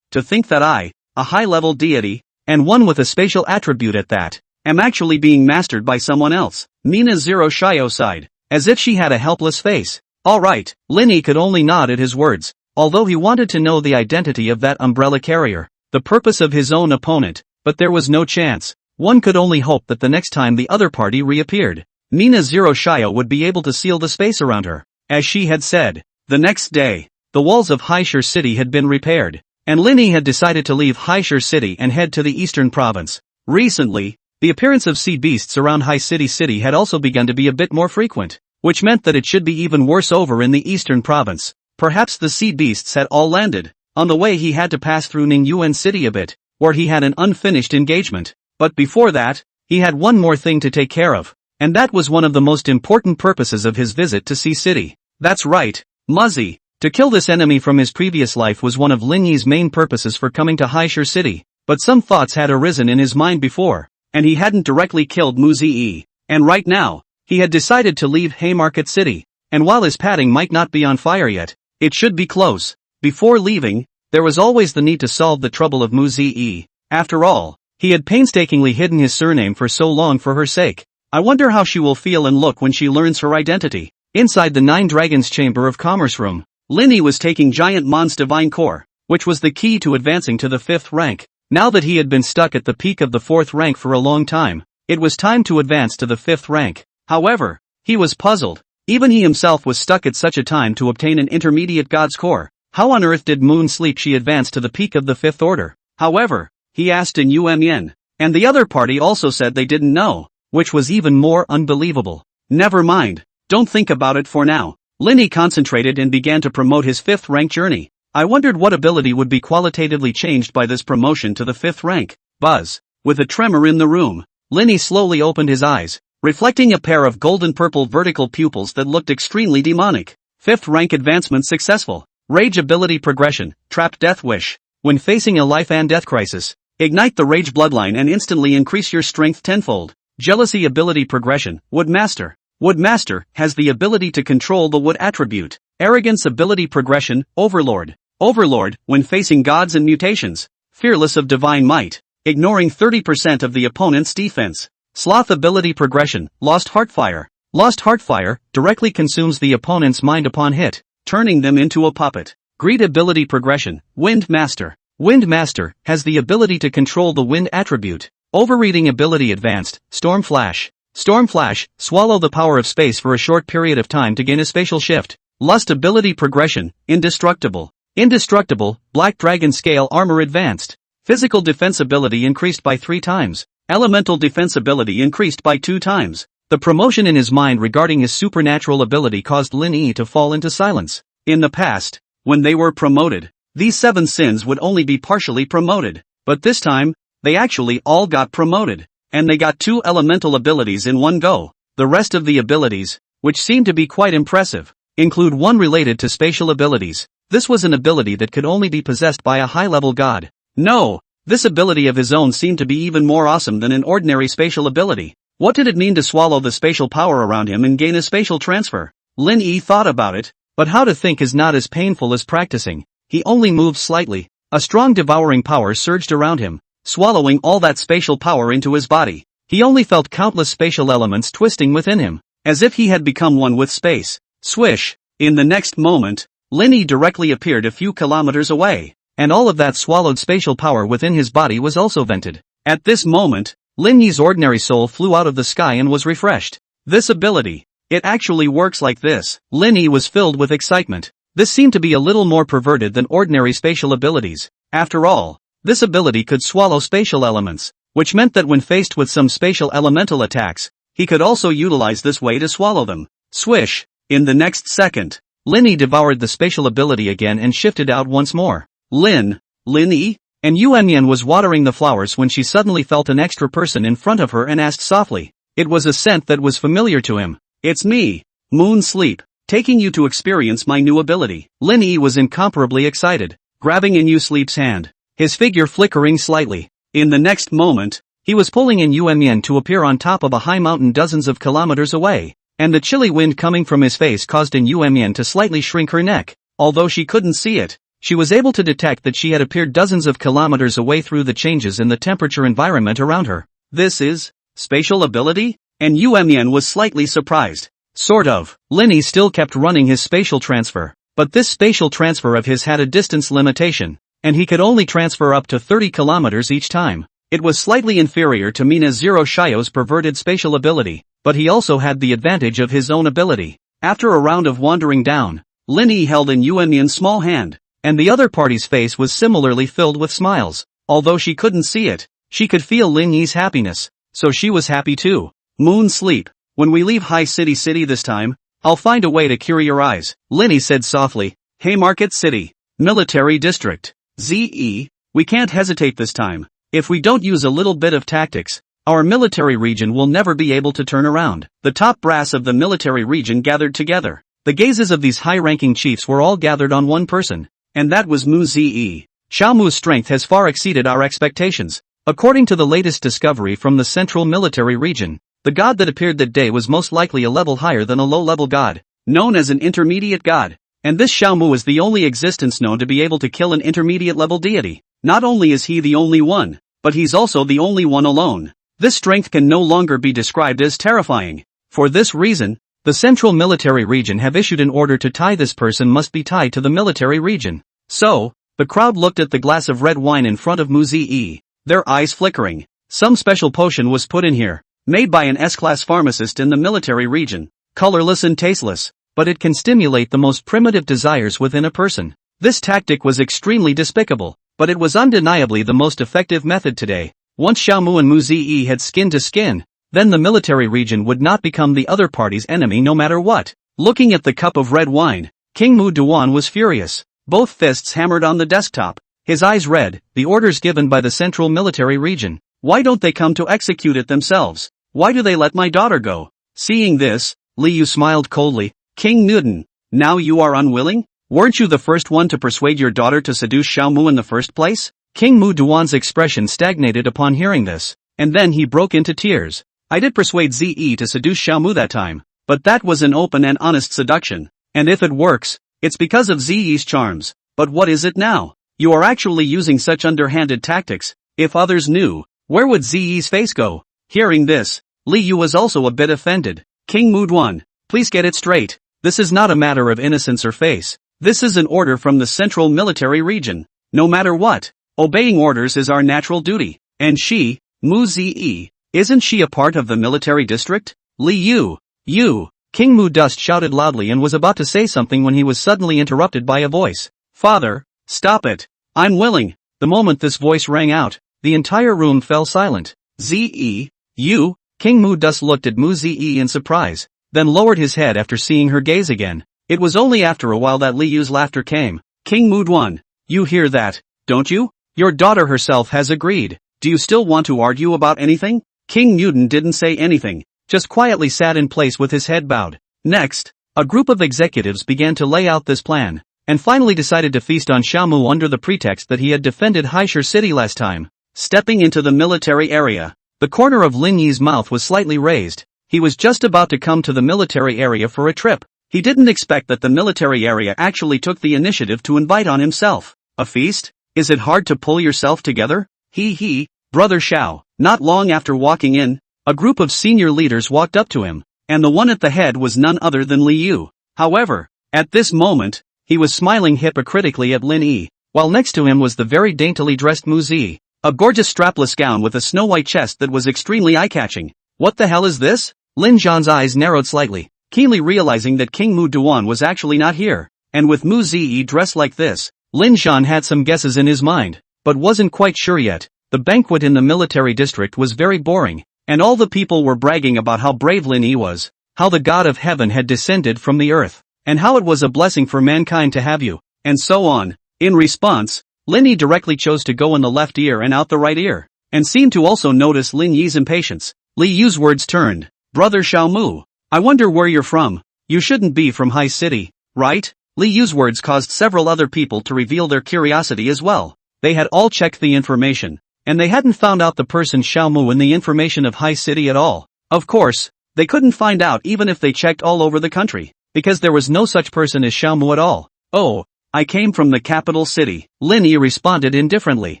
To think that I, a high-level deity, and one with a spatial attribute at that, am actually being mastered by someone else. Mina Zero Shio sighed, as if she had a helpless face. Alright, Lin Yi could only nod at his words, although he wanted to know the identity of that umbrella carrier, the purpose of his own opponent, but there was no chance. One could only hope that the next time the other party reappeared, Mina Zero Shio would be able to seal the space around her. As she had said, the next day, the walls of Haishur City had been repaired, and Lin Yi had decided to leave Haishur City and head to the eastern province. Recently, the appearance of sea beasts around High City had also begun to be a bit more frequent, which meant that it should be even worse over in the eastern province. Perhaps the sea beasts had all landed. On the way he had to pass through Ningyuan City a bit, where he had an unfinished engagement. But before that, he had one more thing to take care of, and that was one of the most important purposes of his visit to Sea City. That's right, Muzzy. To kill this enemy from his previous life was one of Lin Yi's main purposes for coming to Haishur City, but some thoughts had arisen in his mind before, and he hadn't directly killed Mu Ziyi, and right now, he had decided to leave Haymarket City, and while his padding might not be on fire yet, it should be close. Before leaving, there was always the need to solve the trouble of Mu Ziyi. After all, he had painstakingly hidden his surname for so long for her sake. I wonder how she will feel and look when she learns her identity. Inside the Nine Dragons Chamber of Commerce room, Lin Yi was taking Giant Mon's Divine Core, which was the key to advancing to the 5th rank. Now that he had been stuck at the peak of the 4th rank for a long time, it was time to advance to the 5th rank. However, he was puzzled. Even he himself was stuck at such a time to obtain an intermediate God's Core. How on earth did Moon Sleep she advance to the peak of the 5th order? However, he asked in Yen, and the other party also said they didn't know, which was even more unbelievable. Never mind, don't think about it for now. Lin Yi concentrated and began to promote his 5th rank journey. I wondered what ability would be qualitatively changed by this promotion to the 5th rank. Buzz. With a tremor in the room, Lin Yi slowly opened his eyes, reflecting a pair of golden-purple vertical pupils that looked extremely demonic. 5th rank advancement successful. Rage ability progression, trapped death wish. When facing a life and death crisis, ignite the rage bloodline and instantly increase your strength tenfold. Jealousy ability progression, Wood Master. Wood Master has the ability to control the wood attribute. Arrogance ability progression, Overlord. Overlord, when facing gods and mutations. Fearless of divine might, ignoring 30% of the opponent's defense. Sloth ability progression, Lost Heartfire. Lost Heartfire directly consumes the opponent's mind upon hit, turning them into a puppet. Greed ability progression, Wind Master. Wind Master has the ability to control the wind attribute. Overreading ability advanced, Storm Flash. Storm Flash, swallow the power of space for a short period of time to gain a spatial shift. Lust ability progression, Indestructible. Indestructible, Black Dragon Scale Armor advanced. Physical defense ability increased by 3 times. Elemental defense ability increased by 2 times. The promotion in his mind regarding his supernatural ability caused Lin Yi to fall into silence. In the past, when they were promoted, these 7 sins would only be partially promoted. But this time, they actually all got promoted. And they got 2 elemental abilities in one go. The rest of the abilities, which seem to be quite impressive, include one related to spatial abilities. This was an ability that could only be possessed by a high-level god. No, this ability of his own seemed to be even more awesome than an ordinary spatial ability. What did it mean to swallow the spatial power around him and gain a spatial transfer? Lin Yi thought about it, but how to think is not as painful as practicing. He only moved slightly. A strong devouring power surged around him, swallowing all that spatial power into his body. He only felt countless spatial elements twisting within him, as if he had become one with space. Swish! In the next moment, Lin Yi directly appeared a few kilometers away, and all of that swallowed spatial power within his body was also vented. At this moment, Lin Yi's ordinary soul flew out of the sky and was refreshed. This ability, it actually works like this. Lin Yi was filled with excitement. This seemed to be a little more perverted than ordinary spatial abilities. After all, this ability could swallow spatial elements, which meant that when faced with some spatial elemental attacks, he could also utilize this way to swallow them. Swish! In the next second, Lin Yi devoured the spatial ability again and shifted out once more. Lin Yi? And Yen was watering the flowers when she suddenly felt an extra person in front of her and asked softly. It was a scent that was familiar to him. It's me, Moon Sleep, taking you to experience my new ability. Lin Yi was incomparably excited, grabbing in Yu Sleep's hand, his figure flickering slightly. In the next moment, he was pulling in Yen to appear on top of a high mountain dozens of kilometers away, and the chilly wind coming from his face caused Yen to slightly shrink her neck. Although she couldn't see it, she was able to detect that she had appeared dozens of kilometers away through the changes in the temperature environment around her. This is spatial ability? And Yen was slightly surprised. Sort of. Lin Yi still kept running his spatial transfer, but this spatial transfer of his had a distance limitation, and he could only transfer up to 30 kilometers each time. It was slightly inferior to Mina Zero Shio's perverted spatial ability, but he also had the advantage of his own ability. After a round of wandering down, Lin Yi held in Yen's small hand, and the other party's face was similarly filled with smiles. Although she couldn't see it, she could feel Lin Yi's happiness, so she was happy too. Moon Sleep, when we leave High City this time, I'll find a way to cure your eyes, Lin Yi said softly. Haymarket City, Military District. ZE, we can't hesitate this time. If we don't use a little bit of tactics, our military region will never be able to turn around. The top brass of the military region gathered together. The gazes of these high-ranking chiefs were all gathered on one person, and that was Mu Ziyi. Xiao Mu's strength has far exceeded our expectations. According to the latest discovery from the Central Military Region, the god that appeared that day was most likely a level higher than a low-level god, known as an intermediate god. And this Xiao Mu is the only existence known to be able to kill an intermediate-level deity. Not only is he the only one, but he's also the only one alone. This strength can no longer be described as terrifying. For this reason, the Central Military Region have issued an order to tie this person must be tied to the military region. So, the crowd looked at the glass of red wine in front of Mu Ziyi, their eyes flickering. Some special potion was put in here, made by an S-class pharmacist in the military region, colorless and tasteless, but it can stimulate the most primitive desires within a person. This tactic was extremely despicable, but it was undeniably the most effective method today. Once Xiao Mu and Mu Ziyi had skin to skin, then the military region would not become the other party's enemy no matter what. Looking at the cup of red wine, King Mu Duan was furious. Both fists hammered on the desktop. His eyes read, the orders given by the Central Military Region. Why don't they come to execute it themselves? Why do they let my daughter go? Seeing this, Li Yu smiled coldly. King Nuden, now you are unwilling? Weren't you the first one to persuade your daughter to seduce Xiao Mu in the first place? King Mu Duan's expression stagnated upon hearing this, and then he broke into tears. I did persuade Ziyi to seduce Xiao Mu that time, but that was an open and honest seduction, and if it works, it's because of Ziyi's charms. But what is it now? You are actually using such underhanded tactics. If others knew, where would Ziyi's face go? Hearing this, Li Yu was also a bit offended. King Mu Duan, please get it straight. This is not a matter of innocence or face. This is an order from the Central Military Region. No matter what, obeying orders is our natural duty. And she, Mu Ziyi, isn't she a part of the military district? Li Yu, you! King Mu Dust shouted loudly and was about to say something when he was suddenly interrupted by a voice. Father, stop it! I'm willing! The moment this voice rang out, the entire room fell silent. Ziyi, you? King Mu Dust looked at Mu Ziyi in surprise, then lowered his head after seeing her gaze again. It was only after a while that Li Yu's laughter came. King Mu Duan, you hear that, don't you? Your daughter herself has agreed. Do you still want to argue about anything? King Newton didn't say anything, just quietly sat in place with his head bowed. Next, a group of executives began to lay out this plan, and finally decided to feast on Xiao Mu under the pretext that he had defended Haishur City last time. Stepping into the military area, the corner of Lin Yi's mouth was slightly raised. He was just about to come to the military area for a trip. He didn't expect that the military area actually took the initiative to invite on himself. A feast? Is it hard to pull yourself together? He, Brother Xiao. Not long after walking in, a group of senior leaders walked up to him, and the one at the head was none other than Li Yu. However, at this moment, he was smiling hypocritically at Lin Yi, while next to him was the very daintily dressed Mu Zi, a gorgeous strapless gown with a snow-white chest that was extremely eye-catching. What the hell is this? Lin Zhan's eyes narrowed slightly, keenly realizing that King Mu Duan was actually not here, and with Mu Zi dressed like this, Lin Zhan had some guesses in his mind, but wasn't quite sure yet. The banquet in the military district was very boring, and all the people were bragging about how brave Lin Yi was, how the god of heaven had descended from the earth, and how it was a blessing for mankind to have you, and so on. In response, Lin Yi directly chose to go in the left ear and out the right ear, and seemed to also notice Lin Yi's impatience. Li Yu's words turned. Brother Xiao Mu, I wonder where you're from. You shouldn't be from High City, right? Li Yu's words caused several other people to reveal their curiosity as well. They had all checked the information, and they hadn't found out the person Xiao Mu in the information of High City at all. Of course, they couldn't find out even if they checked all over the country, because there was no such person as Xiao Mu at all. Oh, I came from the capital city. Lin Yi responded indifferently.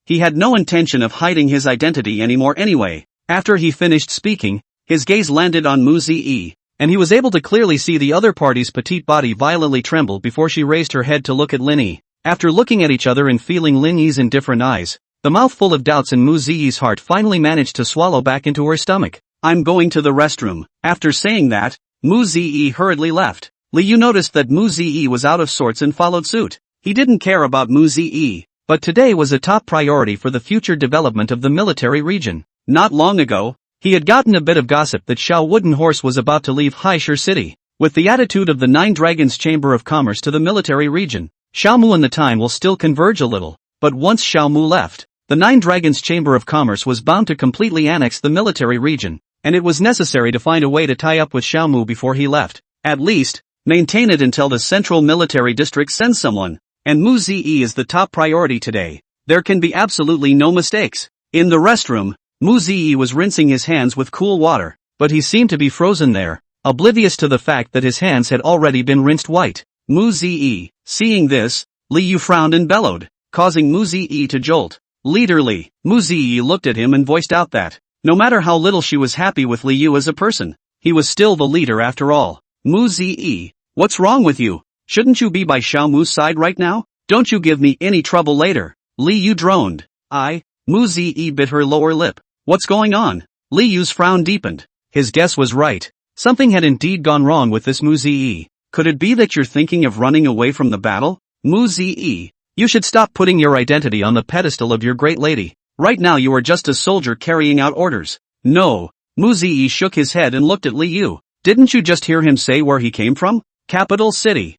He had no intention of hiding his identity anymore anyway. After he finished speaking, his gaze landed on Mu Ziyi, and he was able to clearly see the other party's petite body violently tremble before she raised her head to look at Lin Yi. After looking at each other and feeling Lin Yi's indifferent eyes, the mouthful of doubts in Mu Ziyi's heart finally managed to swallow back into her stomach. I'm going to the restroom. After saying that, Mu Ziyi hurriedly left. Li Yu noticed that Mu Ziyi was out of sorts and followed suit. He didn't care about Mu Ziyi, but today was a top priority for the future development of the military region. Not long ago, he had gotten a bit of gossip that Xiao Wooden Horse was about to leave Haishur City, with the attitude of the Nine Dragons Chamber of Commerce to the military region. Xiao Mu and the time will still converge a little, but once Xiao Mu left, the Nine Dragons Chamber of Commerce was bound to completely annex the military region, and it was necessary to find a way to tie up with Xiao Mu before he left. At least, Maintain it until the Central Military District sends someone. And Mu Zi is the top priority today. There can be absolutely no mistakes. In the restroom, Mu Zi was rinsing his hands with cool water, but he seemed to be frozen there, oblivious to the fact that his hands had already been rinsed white. Mu Zi, seeing this, Li Yu frowned and bellowed, causing Mu Zi to jolt. Leader Li. Mu Zi looked at him and voiced out that, no matter how little she was happy with Li Yu as a person, he was still the leader after all. Mu Zi, what's wrong with you? Shouldn't you be by Xiao Mu's side right now? Don't you give me any trouble later. Li Yu droned. Mu Zi bit her lower lip. What's going on? Li Yu's frown deepened. His guess was right. Something had indeed gone wrong with this Mu Zi. Could it be that you're thinking of running away from the battle? Mu Zi, you should stop putting your identity on the pedestal of your great lady. Right now you are just a soldier carrying out orders. No. Mu Zi shook his head and looked at Li Yu. Didn't you just hear him say where he came from? Capital city.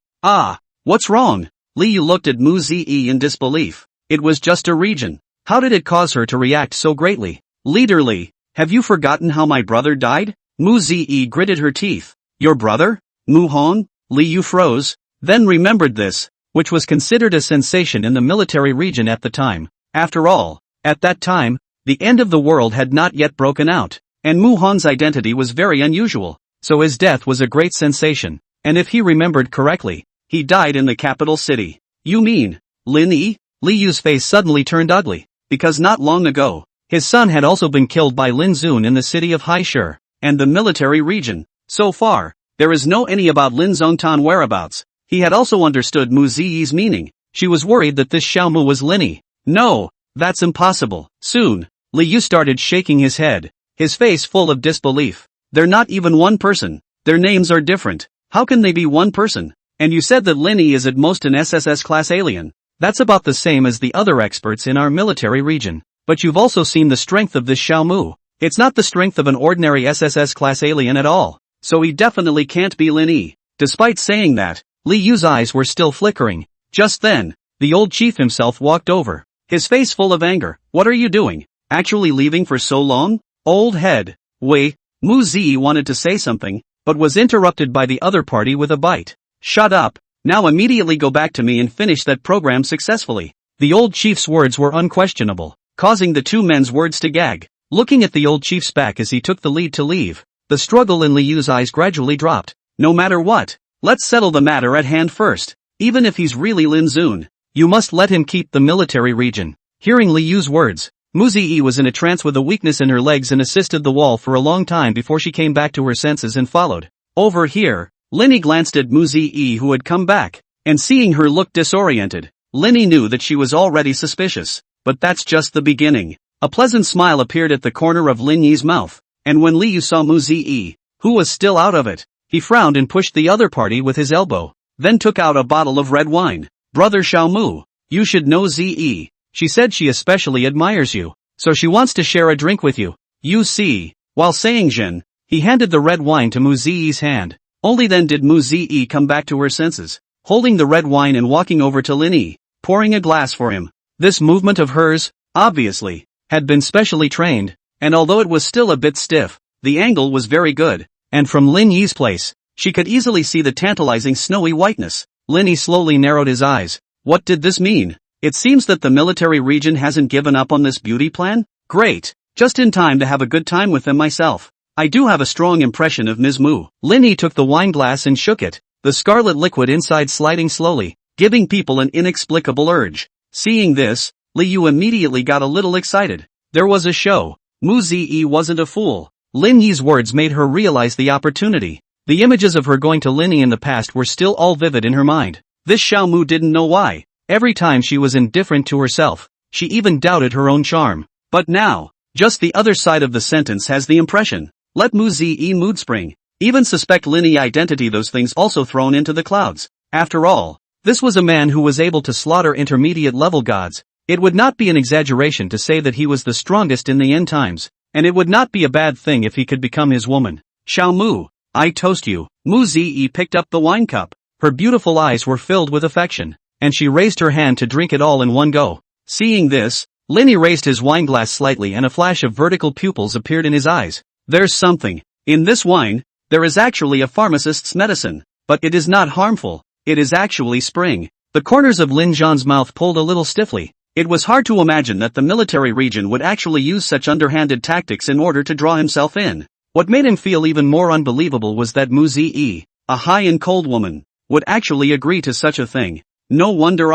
What's wrong? Li Yu looked at Mu Zi in disbelief. It was just a region. How did it cause her to react so greatly? Leader Li, have you forgotten how my brother died? Mu Zi gritted her teeth. Your brother? Mu Hong? Li Yu froze, then remembered this, which was considered a sensation in the military region at the time. After all, at that time, the end of the world had not yet broken out, and Mu Hong's identity was very unusual, so his death was a great sensation, and if he remembered correctly, he died in the capital city. You mean, Lin Yi? Li Yu's face suddenly turned ugly, because not long ago, his son had also been killed by Lin Zun in the city of Haishur, and the military region. So far, there is no any about Lin Zongtan whereabouts. He had also understood Mu Ziyi's meaning. She was worried that this Xiao Mu was Lin Yi. No, that's impossible. Soon, Li Yu started shaking his head, his face full of disbelief. They're not even one person. Their names are different. How can they be one person? And you said that Lin Yi is at most an SSS class alien. That's about the same as the other experts in our military region. But you've also seen the strength of this Xiao Mu. It's not the strength of an ordinary SSS class alien at all. So he definitely can't be Lin Yi. Despite saying that, Li Yu's eyes were still flickering. Just then, the old chief himself walked over, his face full of anger. What are you doing? Actually leaving for so long? Old head. Wei. Mu Zi wanted to say something, but was interrupted by the other party with a bite. Shut up. Now immediately go back to me and finish that program successfully. The old chief's words were unquestionable, causing the two men's words to gag. Looking at the old chief's back as he took the lead to leave, the struggle in Li Yu's eyes gradually dropped. No matter what, let's settle the matter at hand first. Even if he's really Lin Zun, you must let him keep the military region. Hearing Li Yu's words, Mu Zi was in a trance with a weakness in her legs and assisted the wall for a long time before she came back to her senses and followed. Over here, Lin Yi glanced at Mu Zi who had come back, and seeing her look disoriented, Lin Yi knew that she was already suspicious. But that's just the beginning. A pleasant smile appeared at the corner of Lin Yi's mouth, and when Li Yu saw Mu Zi, who was still out of it, he frowned and pushed the other party with his elbow, then took out a bottle of red wine. Brother Xiao Mu, you should know Zi. She said she especially admires you, so she wants to share a drink with you. You see. While saying Zhen, he handed the red wine to Mu Zi's hand. Only then did Mu Zi come back to her senses, holding the red wine and walking over to Lin Yi, pouring a glass for him. This movement of hers, obviously, had been specially trained, and although it was still a bit stiff, the angle was very good, and from Lin Yi's place, she could easily see the tantalizing snowy whiteness. Lin Yi slowly narrowed his eyes. What did this mean? It seems that the military region hasn't given up on this beauty plan? Great, just in time to have a good time with them myself. I do have a strong impression of Ms. Mu. Lin Yi took the wine glass and shook it, the scarlet liquid inside sliding slowly, giving people an inexplicable urge. Seeing this, Li Yu immediately got a little excited. There was a show. Mu Zi wasn't a fool. Lin Yi's words made her realize the opportunity. The images of her going to Lin Yi in the past were still all vivid in her mind. This Xiao Mu didn't know why. Every time she was indifferent to herself, she even doubted her own charm. But now, just the other side of the sentence has the impression. Let Mu Zi mood spring. Even suspect Lin Yi identity, those things also thrown into the clouds. After all, this was a man who was able to slaughter intermediate level gods. It would not be an exaggeration to say that he was the strongest in the end times, and it would not be a bad thing if he could become his woman. Xiao Mu, I toast you. Mu Zi picked up the wine cup. Her beautiful eyes were filled with affection, and she raised her hand to drink it all in one go. Seeing this, Lin Yi raised his wineglass slightly and a flash of vertical pupils appeared in his eyes. There's something. In this wine, there is actually a pharmacist's medicine. but it is not harmful. It is actually spring. The corners of Lin Zhan's mouth pulled a little stiffly. It was hard to imagine that the military region would actually use such underhanded tactics in order to draw himself in. What made him feel even more unbelievable was that Mu Ziyi, a high and cold woman, would actually agree to such a thing. No wonder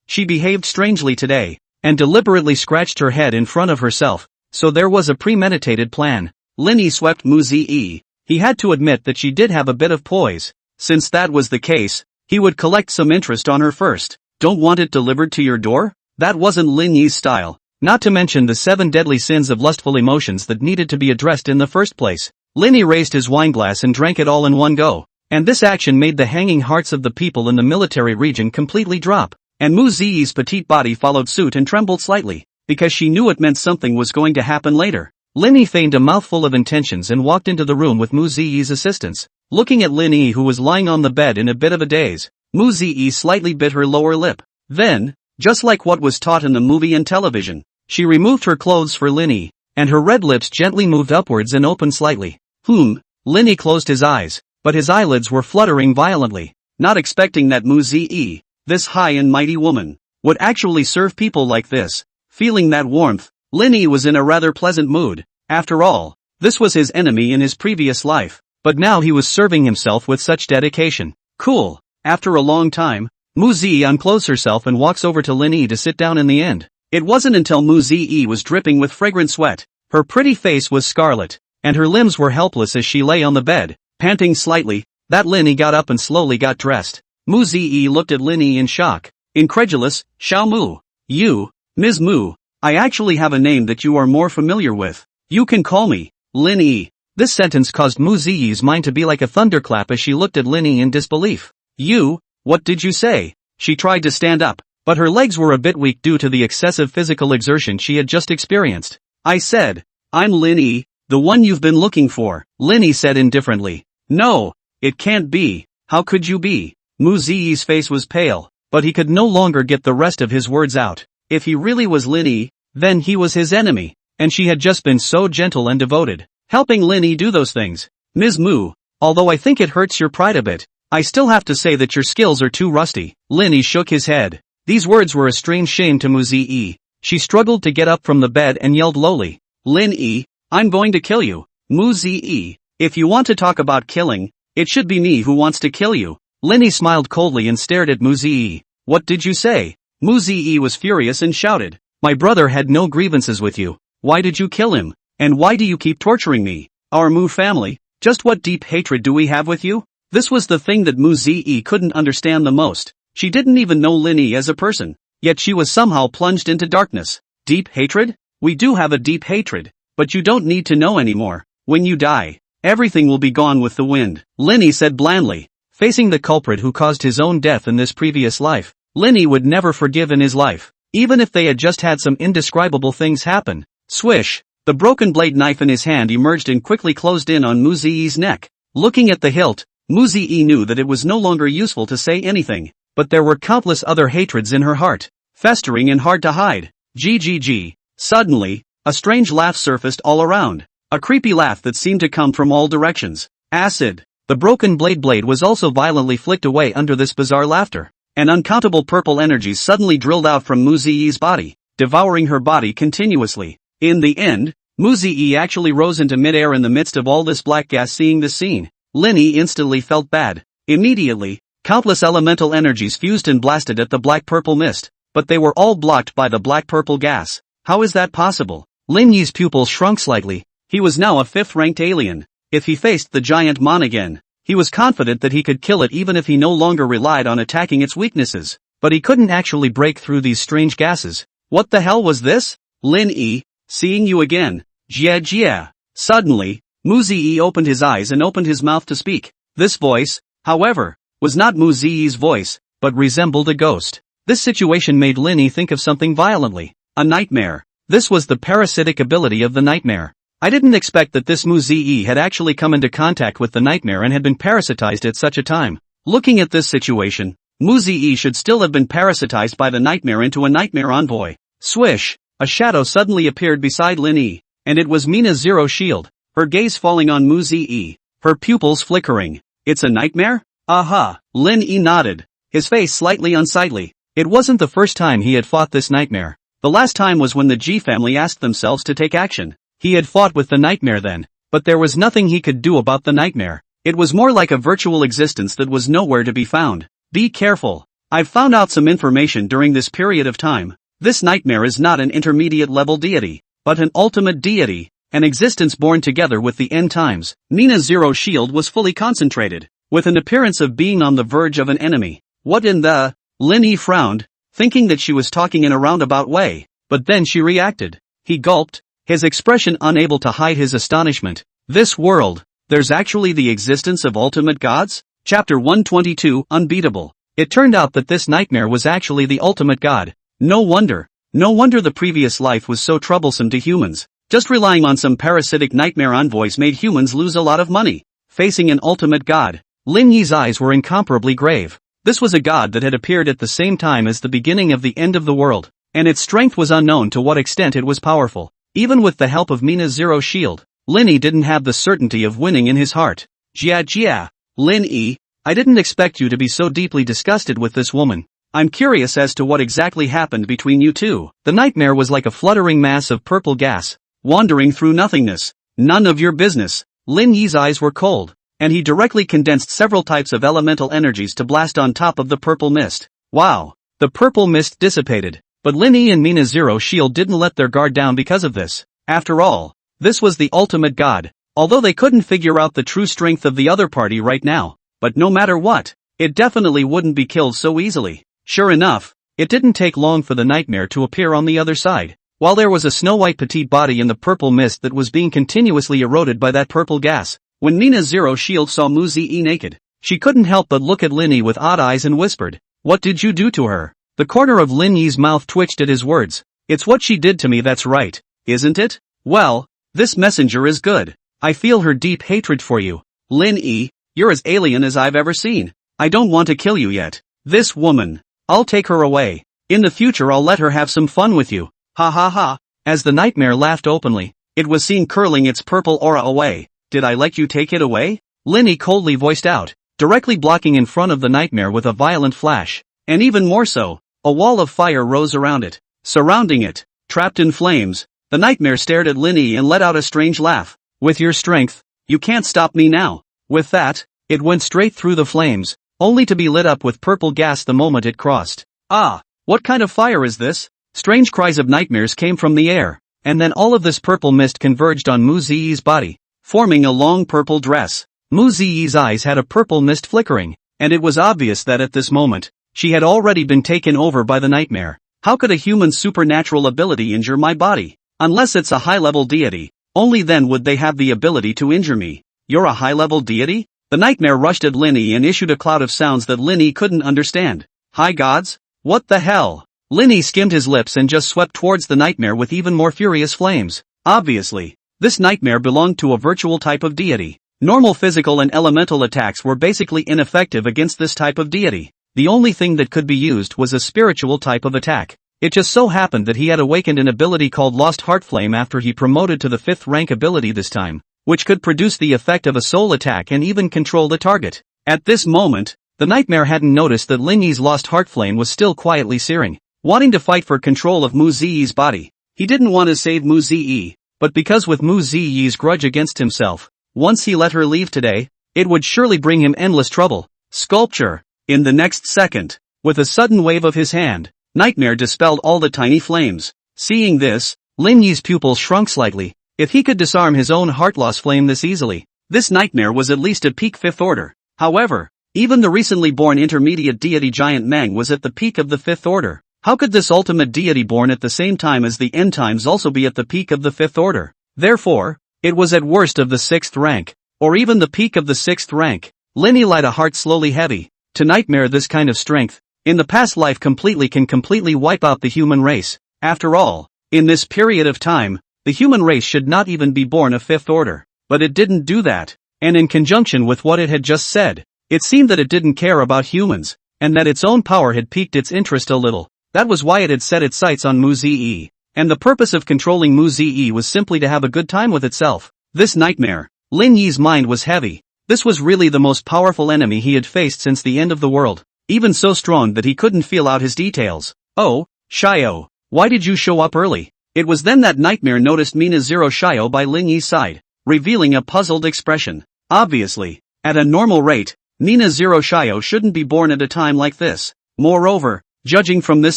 she behaved strangely today, and deliberately scratched her head in front of herself, so there was a premeditated plan. Lin Yi swept Mu Ziyi. He had to admit that she did have a bit of poise. Since that was the case, he would collect some interest on her first. Don't want it delivered to your door? That wasn't Lin Yi's style. Not to mention the 7 deadly sins of lustful emotions that needed to be addressed in the first place. Lin Yi raised his wineglass and drank it all in one go. And this action made the hanging hearts of the people in the military region completely drop. And Mu Ziyi's petite body followed suit and trembled slightly, because she knew it meant something was going to happen later. Lin Yi feigned a mouthful of intentions and walked into the room with Mu Ziyi's assistance. Looking at Lin Yi, who was lying on the bed in a bit of a daze, Mu Ziyi slightly bit her lower lip. Then, just like what was taught in the movie and television, she removed her clothes for Lin Yi, and her red lips gently moved upwards and opened slightly. Lin Yi closed his eyes, but his eyelids were fluttering violently, not expecting that Mu Ziyi, this high and mighty woman, would actually serve people like this. Feeling that warmth, Lin Yi was in a rather pleasant mood. After all, this was his enemy in his previous life, but now he was serving himself with such dedication. Cool. After a long time, Mu Ziyi unclothes herself and walks over to Lin Yi to sit down in the end. It wasn't until Mu Ziyi was dripping with fragrant sweat, her pretty face was scarlet, and her limbs were helpless as she lay on the bed, panting slightly, that Lin Yi got up and slowly got dressed. Mu Ziyi looked at Lin Yi in shock. Incredulous. Xiao Mu. You, Ms. Mu, I actually have a name that you are more familiar with. You can call me Lin Yi. This sentence caused Mu Ziyi's mind to be like a thunderclap as she looked at Lin Yi in disbelief. You, what did you say? She tried to stand up, but her legs were a bit weak due to the excessive physical exertion she had just experienced. I said, I'm Lin Yi, the one you've been looking for, Lin Yi said indifferently. No, it can't be. How could you be? Mu Ziyi's face was pale, but he could no longer get the rest of his words out. If he really was Lin Yi, then he was his enemy, and she had just been so gentle and devoted, helping Lin Yi do those things. Ms. Mu, although I think it hurts your pride a bit, I still have to say that your skills are too rusty. Lin Yi shook his head. These words were a strange shame to Mu Ziyi. She struggled to get up from the bed and yelled lowly. Lin Yi, I'm going to kill you. Mu Ziyi, if you want to talk about killing, it should be me who wants to kill you. Lin Yi smiled coldly and stared at Mu Ziyi. What did you say? Mu Ziyi was furious and shouted. My brother had no grievances with you. Why did you kill him? And why do you keep torturing me? Our Mu family, just what deep hatred do we have with you? This was the thing that Mu Ziyi couldn't understand the most. She didn't even know Lin Yi as a person, yet she was somehow plunged into darkness. Deep hatred? We do have a deep hatred, but you don't need to know anymore. When you die, everything will be gone with the wind, Lin Yi said blandly. Facing the culprit who caused his own death in this previous life, Lin Yi would never forgive in his life, even if they had just had some indescribable things happen. Swish! The broken blade knife in his hand emerged and quickly closed in on Mu Ziyi's neck. Looking at the hilt, Mu Ziyi knew that it was no longer useful to say anything, but there were countless other hatreds in her heart, festering and hard to hide. GGG. Suddenly, a strange laugh surfaced all around. A creepy laugh that seemed to come from all directions. Acid. The broken blade was also violently flicked away under this bizarre laughter, and uncountable purple energies suddenly drilled out from Mu Ziyi's body, devouring her body continuously. In the end, Mu Ziyi actually rose into midair in the midst of all this black gas. Seeing this scene, Lin Yi instantly felt bad. Immediately, countless elemental energies fused and blasted at the black-purple mist, but they were all blocked by the black-purple gas. How is that possible? Lin Yi's pupils shrunk slightly. He was now a 5th-ranked alien. If he faced the giant Mon again, he was confident that he could kill it even if he no longer relied on attacking its weaknesses. But he couldn't actually break through these strange gases. What the hell was this? Lin Yi, seeing you again. Jia. Suddenly, Mu Ziyi opened his eyes and opened his mouth to speak. This voice, however, was not Mu Ziyi's voice, but resembled a ghost. This situation made Lin Yi think of something violently. A nightmare. This was the parasitic ability of the nightmare. I didn't expect that this Mu Ziyi had actually come into contact with the nightmare and had been parasitized at such a time. Looking at this situation, Mu Ziyi should still have been parasitized by the nightmare into a nightmare envoy. Swish! A shadow suddenly appeared beside Lin Yi, and it was Mina Zero Shield, her gaze falling on Mu Ziyi, her pupils flickering. It's a nightmare? Aha, Lin Yi nodded, his face slightly unsightly. It wasn't the first time he had fought this nightmare. The last time was when the Ji family asked themselves to take action. He had fought with the nightmare then, but there was nothing he could do about the nightmare. It was more like a virtual existence that was nowhere to be found. Be careful. I've found out some information during this period of time. This nightmare is not an intermediate level deity, but an ultimate deity, an existence born together with the end times. Nina's zero shield was fully concentrated, with an appearance of being on the verge of an enemy. What in the... Lin Yi frowned, thinking that she was talking in a roundabout way, but then she reacted. He gulped, his expression unable to hide his astonishment. This world, there's actually the existence of ultimate gods? Chapter 122, Unbeatable. It turned out that this nightmare was actually the ultimate god. No wonder the previous life was so troublesome to humans. Just relying on some parasitic nightmare envoys made humans lose a lot of money. Facing an ultimate god, Lin Yi's eyes were incomparably grave. This was a god that had appeared at the same time as the beginning of the end of the world, and its strength was unknown to what extent it was powerful. Even with the help of Mina's zero shield, Lin Yi didn't have the certainty of winning in his heart. Jia, Lin Yi, I didn't expect you to be so deeply disgusted with this woman. I'm curious as to what exactly happened between you two. The nightmare was like a fluttering mass of purple gas, wandering through nothingness. None of your business. Lin Yi's eyes were cold, and he directly condensed several types of elemental energies to blast on top of the purple mist. Wow! The purple mist dissipated, but Lin Yi and Mina's zero shield didn't let their guard down because of this. After all, this was the ultimate god, although they couldn't figure out the true strength of the other party right now. But no matter what, it definitely wouldn't be killed so easily. Sure enough, it didn't take long for the nightmare to appear on the other side. While there was a snow-white petite body in the purple mist that was being continuously eroded by that purple gas, when Nina's zero shield saw Mu Zi naked, she couldn't help but look at Lin Yi with odd eyes and whispered, "What did you do to her?" The corner of Lin Yi's mouth twitched at his words. "It's what she did to me, that's right, isn't it? Well, this messenger is good. I feel her deep hatred for you. Lin Yi, you're as alien as I've ever seen. I don't want to kill you yet. This woman, I'll take her away. In the future I'll let her have some fun with you. Ha ha ha." As the nightmare laughed openly, it was seen curling its purple aura away. "Did I let you take it away?" Lin Yi coldly voiced out, directly blocking in front of the nightmare with a violent flash. And even more so, a wall of fire rose around it. Surrounding it, trapped in flames, the nightmare stared at Lin Yi and let out a strange laugh. "With your strength, you can't stop me now." With that, it went straight through the flames, only to be lit up with purple gas the moment it crossed. "Ah, what kind of fire is this?" Strange cries of nightmares came from the air, and then all of this purple mist converged on Mu Ziyi's body, forming a long purple dress. Mu Ziyi's eyes had a purple mist flickering, and it was obvious that at this moment, she had already been taken over by the nightmare. How could a human supernatural ability injure my body? Unless it's a high-level deity, only then would they have the ability to injure me. "You're a high-level deity?" The nightmare rushed at Lin Yi and issued a cloud of sounds that Lin Yi couldn't understand. "High gods? What the hell?" Lin Yi skimmed his lips and just swept towards the nightmare with even more furious flames. Obviously, this nightmare belonged to a virtual type of deity. Normal physical and elemental attacks were basically ineffective against this type of deity. The only thing that could be used was a spiritual type of attack. It just so happened that he had awakened an ability called Lost Heart Flame after he promoted to the 5th rank ability this time, which could produce the effect of a soul attack and even control the target. At this moment, the nightmare hadn't noticed that Lin Yi's Lost Heart Flame was still quietly searing. Wanting to fight for control of Mu Ziyi's body, he didn't want to save Mu Ziyi, but because with Mu Ziyi's grudge against himself, once he let her leave today, it would surely bring him endless trouble. Sculpture. In the next second, with a sudden wave of his hand, Nightmare dispelled all the tiny flames. Seeing this, Lin Yi's pupils shrunk slightly. If he could disarm his own heart-loss flame this easily, this nightmare was at least at peak 5th order. However, even the recently born intermediate deity giant Mang was at the peak of the 5th order. How could this ultimate deity born at the same time as the end times also be at the peak of the 5th order? Therefore, it was at worst of the 6th rank, or even the peak of the 6th rank. Lin Yi lied a heart slowly heavy. To nightmare this kind of strength, in the past life can completely wipe out the human race. After all, in this period of time, the human race should not even be born of 5th order. But it didn't do that, and in conjunction with what it had just said, it seemed that it didn't care about humans, and that its own power had piqued its interest a little. That was why it had set its sights on Mu Ziyi, and the purpose of controlling Mu Ziyi was simply to have a good time with itself. This nightmare, Lin Yi's mind was heavy. This was really the most powerful enemy he had faced since the end of the world, even so strong that he couldn't feel out his details. Oh, Zhao, why did you show up early? It was then that Nightmare noticed Mina's Zhao by Lin Yi's side, revealing a puzzled expression. Obviously, at a normal rate, Nina's Zhao shouldn't be born at a time like this. Moreover, judging from this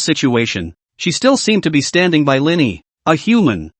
situation, she still seemed to be standing by Lin Yi, a human.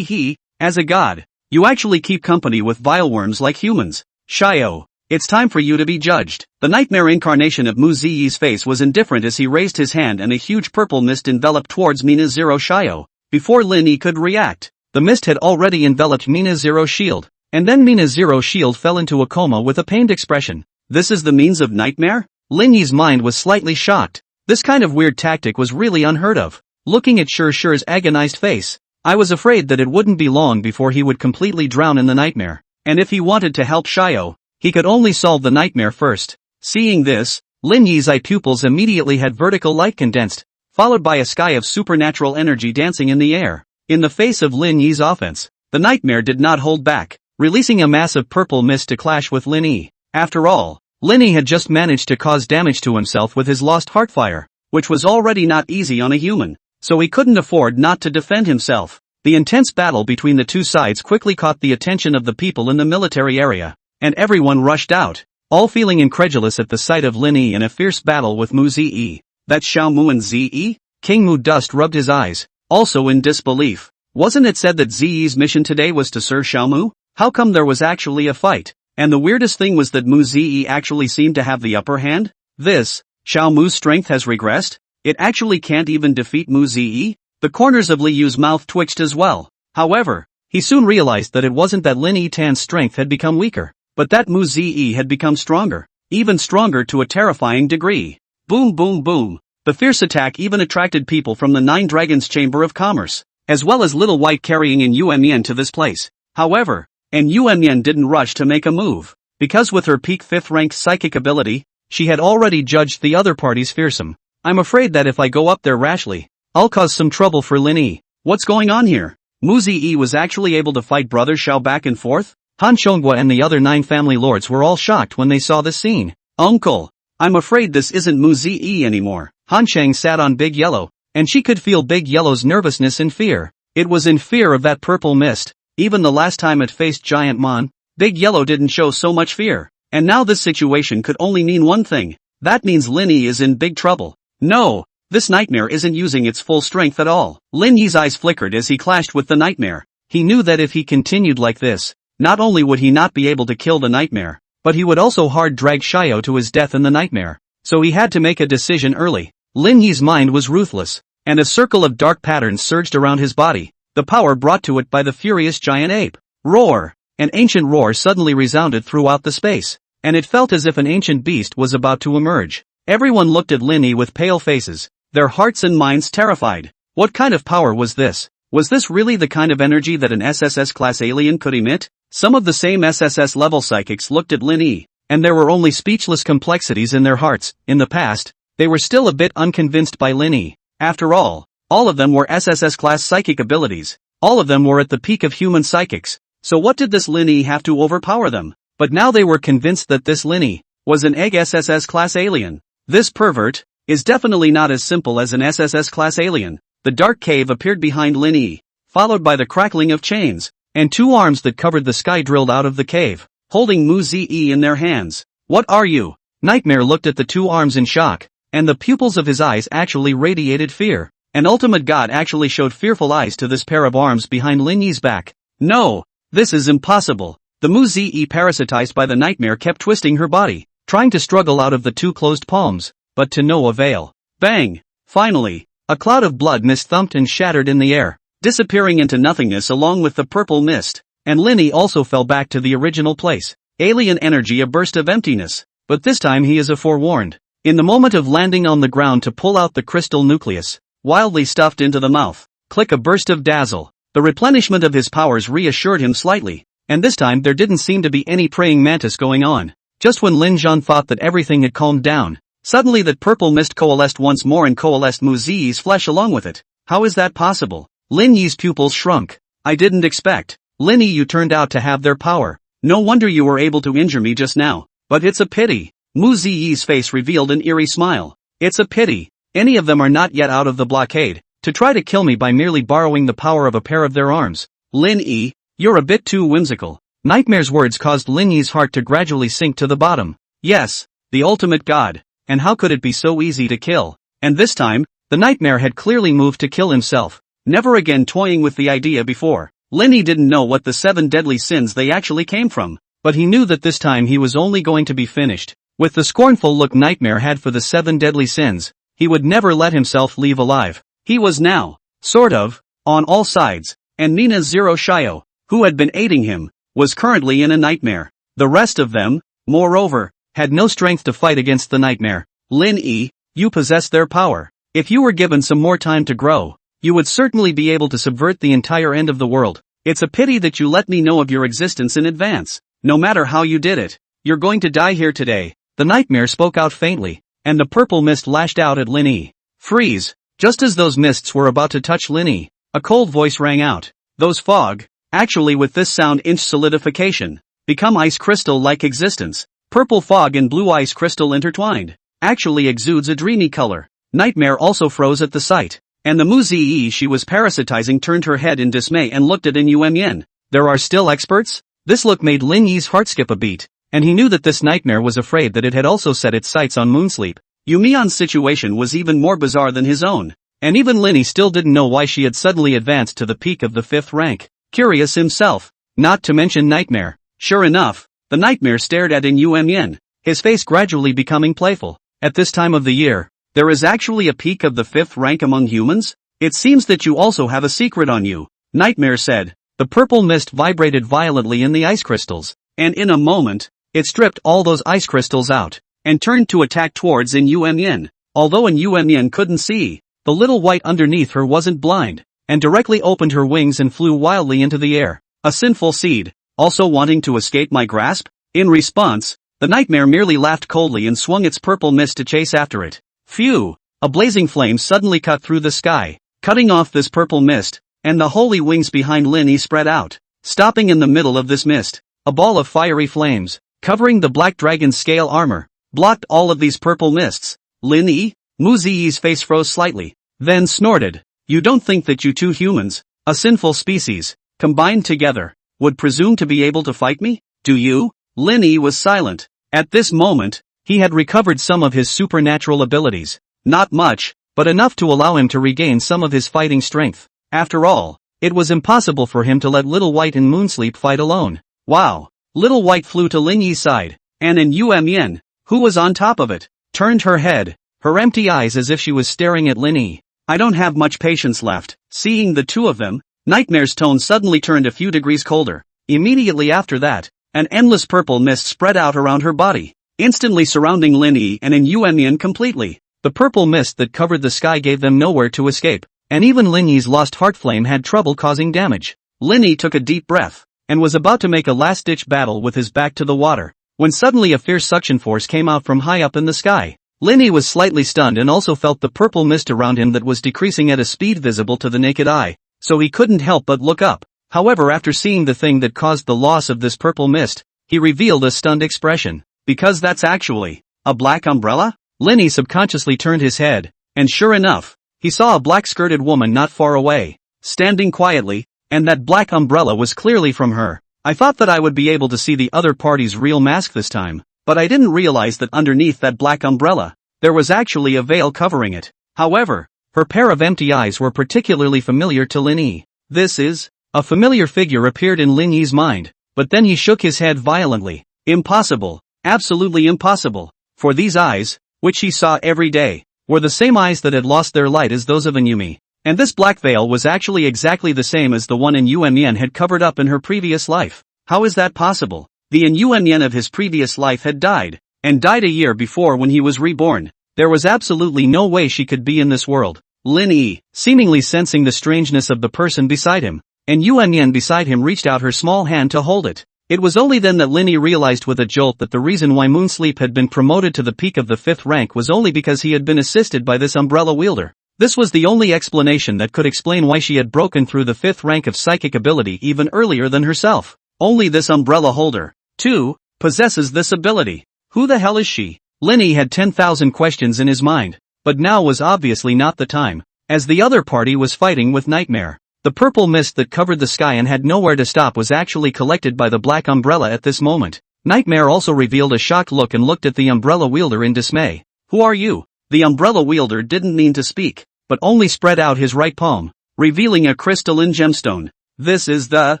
As a god, you actually keep company with vile worms like humans. Zhao, it's time for you to be judged. The nightmare incarnation of Mu Ziyi's face was indifferent as he raised his hand and a huge purple mist enveloped towards Mina's Zhao. Before Lin Yi could react, the mist had already enveloped Mina's shield, and then Mina's shield fell into a coma with a pained expression. This is the means of nightmare? Lin Yi's mind was slightly shocked. This kind of weird tactic was really unheard of. Looking at Shi's agonized face, I was afraid that it wouldn't be long before he would completely drown in the nightmare, and if he wanted to help Zhao, he could only solve the nightmare first. Seeing this, Lin Yi's eye pupils immediately had vertical light condensed, followed by a sky of supernatural energy dancing in the air. In the face of Lin Yi's offense, the nightmare did not hold back, releasing a massive purple mist to clash with Lin Yi. After all, Lin Yi had just managed to cause damage to himself with his lost heartfire, which was already not easy on a human, so he couldn't afford not to defend himself. The intense battle between the two sides quickly caught the attention of the people in the military area, and everyone rushed out, all feeling incredulous at the sight of Lin Yi in a fierce battle with Mu Ziyi. That's Xiao Mu and Ziyi? King Mu Dust rubbed his eyes, also in disbelief. Wasn't it said that Ziyi's mission today was to serve Xiao Mu? How come there was actually a fight? And the weirdest thing was that Mu Ziyi actually seemed to have the upper hand? Xiao Mu's strength has regressed? It actually can't even defeat Mu Ziyi? The corners of Li Yu's mouth twitched as well. However, he soon realized that it wasn't that Lin Yi's strength had become weaker, but that Mu Ziyi had become stronger, even stronger to a terrifying degree. Boom boom boom. The fierce attack even attracted people from the Nine Dragons Chamber of Commerce, as well as Little White carrying in Yuan to this place. However, Yuan didn't rush to make a move, because with her peak 5th rank psychic ability, she had already judged the other party's fearsome. I'm afraid that if I go up there rashly, I'll cause some trouble for Lin Yi. What's going on here? Mu Ziyi was actually able to fight brother Zhao back and forth? Han Qiongwa and the other 9 family lords were all shocked when they saw this scene. Uncle, I'm afraid this isn't Mu Ziyi anymore. Han Cheng sat on Big Yellow, and she could feel Big Yellow's nervousness and fear. It was in fear of that purple mist. Even the last time it faced Giant Mon, Big Yellow didn't show so much fear. And now this situation could only mean one thing. That means Lin Yi is in big trouble. No, this nightmare isn't using its full strength at all. Lin Yi's eyes flickered as he clashed with the nightmare. He knew that if he continued like this, not only would he not be able to kill the nightmare, but he would also hard drag Zhao to his death in the nightmare. So he had to make a decision early. Lin Yi's mind was ruthless, and a circle of dark patterns surged around his body, the power brought to it by the furious giant ape. Roar! An ancient roar suddenly resounded throughout the space, and it felt as if an ancient beast was about to emerge. Everyone looked at Lin Yi with pale faces, their hearts and minds terrified. What kind of power was this? Was this really the kind of energy that an SSS-class alien could emit? Some of the same SSS-level psychics looked at Lin Yi, and there were only speechless complexities in their hearts. In the past, they were still a bit unconvinced by Lin Yi. After all of them were SSS-class psychic abilities. All of them were at the peak of human psychics. So what did this Lin Yi have to overpower them? But now they were convinced that this Lin Yi was an egg SSS-class alien. This pervert is definitely not as simple as an SSS-class alien. The dark cave appeared behind Lin Yi, followed by the crackling of chains, and 2 arms that covered the sky drilled out of the cave, holding Mu Ziyi in their hands. What are you? Nightmare looked at the 2 arms in shock, and the pupils of his eyes actually radiated fear. An ultimate god actually showed fearful eyes to this pair of arms behind Lin Yi's back. No! This is impossible. The Mu Ziyi parasitized by the nightmare kept twisting her body, trying to struggle out of the 2 closed palms, but to no avail. Bang! Finally, a cloud of blood mist thumped and shattered in the air, disappearing into nothingness along with the purple mist, and Lin Yi also fell back to the original place. Alien energy, a burst of emptiness, but this time he is forewarned. In the moment of landing on the ground to pull out the crystal nucleus, wildly stuffed into the mouth, click, a burst of dazzle. The replenishment of his powers reassured him slightly, and this time there didn't seem to be any praying mantis going on. Just when Lin Zhan thought that everything had calmed down, suddenly that purple mist coalesced once more and coalesced Mu Ziyi's flesh along with it. How is that possible? Lin Yi's pupils shrunk. I didn't expect. Lin Yi, you turned out to have their power. No wonder you were able to injure me just now. But it's a pity. Mu Ziyi's face revealed an eerie smile. It's a pity. Any of them are not yet out of the blockade, to try to kill me by merely borrowing the power of a pair of their arms. Lin Yi, you're a bit too whimsical. Nightmare's words caused Lin Yi's heart to gradually sink to the bottom. Yes, the ultimate god. And how could it be so easy to kill? And this time, the nightmare had clearly moved to kill himself, never again toying with the idea before. Lin Yi didn't know what the 7 deadly sins they actually came from, but he knew that this time he was only going to be finished. With the scornful look Nightmare had for the 7 deadly sins, he would never let himself leave alive. He was now, sort of, on all sides, and Nina Zero Shio, who had been aiding him, was currently in a nightmare. The rest of them, moreover, had no strength to fight against the nightmare. Lin Yi, you possess their power. If you were given some more time to grow, you would certainly be able to subvert the entire end of the world. It's a pity that you let me know of your existence in advance. No matter how you did it, you're going to die here today. The nightmare spoke out faintly, and the purple mist lashed out at Lin Yi. Freeze! Just as those mists were about to touch Lin Yi, a cold voice rang out. Those fog, actually with this sound-inch solidification, become ice crystal-like existence. Purple fog and blue ice crystal intertwined, actually exudes a dreamy color. Nightmare also froze at the sight, and the Mu Ziyi she was parasitizing turned her head in dismay and looked at Yen. There are still experts? This look made Lin Yi's heart skip a beat, and he knew that this nightmare was afraid that it had also set its sights on Moonsleep. Yumian's situation was even more bizarre than his own, and even Lin Yi still didn't know why she had suddenly advanced to the peak of the 5th rank. Curious himself, not to mention Nightmare. Sure enough, the nightmare stared at Yen, his face gradually becoming playful. At this time of the year, there is actually a peak of the 5th rank among humans? It seems that you also have a secret on you, Nightmare said. The purple mist vibrated violently in the ice crystals, and in a moment, it stripped all those ice crystals out, and turned to attack towards Yen. Although Yen couldn't see, the little white underneath her wasn't blind, and directly opened her wings and flew wildly into the air. A sinful seed, also wanting to escape my grasp? In response, the nightmare merely laughed coldly and swung its purple mist to chase after it. Phew! A blazing flame suddenly cut through the sky, cutting off this purple mist, and the holy wings behind Lin Yi spread out, stopping in the middle of this mist. A ball of fiery flames, covering the black dragon's scale armor, blocked all of these purple mists. Lin Yi? Mu Ziyi's face froze slightly, then snorted. You don't think that you two humans, a sinful species, combined together, would presume to be able to fight me? Do you? Lin Yi was silent. At this moment, he had recovered some of his supernatural abilities. Not much, but enough to allow him to regain some of his fighting strength. After all, it was impossible for him to let Little White and Moonsleep fight alone. Wow! Little White flew to Lin Yi's side, and Yen, who was on top of it, turned her head, her empty eyes as if she was staring at Lin Yi. I don't have much patience left. Seeing the two of them, Nightmare's tone suddenly turned a few degrees colder. Immediately after that, an endless purple mist spread out around her body, instantly surrounding Lin Yi and Yen completely. The purple mist that covered the sky gave them nowhere to escape, and even Lin Yi's lost heart flame had trouble causing damage. Lin Yi took a deep breath, and was about to make a last-ditch battle with his back to the water, when suddenly a fierce suction force came out from high up in the sky. Lin Yi was slightly stunned and also felt the purple mist around him that was decreasing at a speed visible to the naked eye, so he couldn't help but look up. However, after seeing the thing that caused the loss of this purple mist, he revealed a stunned expression. Because that's actually a black umbrella? Lin Yi subconsciously turned his head, and sure enough, he saw a black-skirted woman not far away, standing quietly, and that black umbrella was clearly from her. I thought that I would be able to see the other party's real mask this time, but I didn't realize that underneath that black umbrella, there was actually a veil covering it. However, her pair of empty eyes were particularly familiar to Lin Yi. This is... A familiar figure appeared in Lin Yi's mind, but then he shook his head violently. Impossible. Absolutely impossible. For these eyes, which he saw every day, were the same eyes that had lost their light as those of Yumi. And this black veil was actually exactly the same as the one Yen had covered up in her previous life. How is that possible? The Yen of his previous life had died, and died a year before when he was reborn. There was absolutely no way she could be in this world. Lin Yi, seemingly sensing the strangeness of the person beside him, and Yen beside him reached out her small hand to hold it. It was only then that Lin Yi realized with a jolt that the reason why Moonsleep had been promoted to the peak of the 5th rank was only because he had been assisted by this umbrella wielder. This was the only explanation that could explain why she had broken through the 5th rank of psychic ability even earlier than herself. Only this umbrella holder, too, possesses this ability. Who the hell is she? Linny had 10,000 questions in his mind, but now was obviously not the time, as the other party was fighting with Nightmare. The purple mist that covered the sky and had nowhere to stop was actually collected by the black umbrella at this moment. Nightmare also revealed a shocked look and looked at the umbrella wielder in dismay. Who are you? The umbrella wielder didn't mean to speak, but only spread out his right palm, revealing a crystalline gemstone. This is the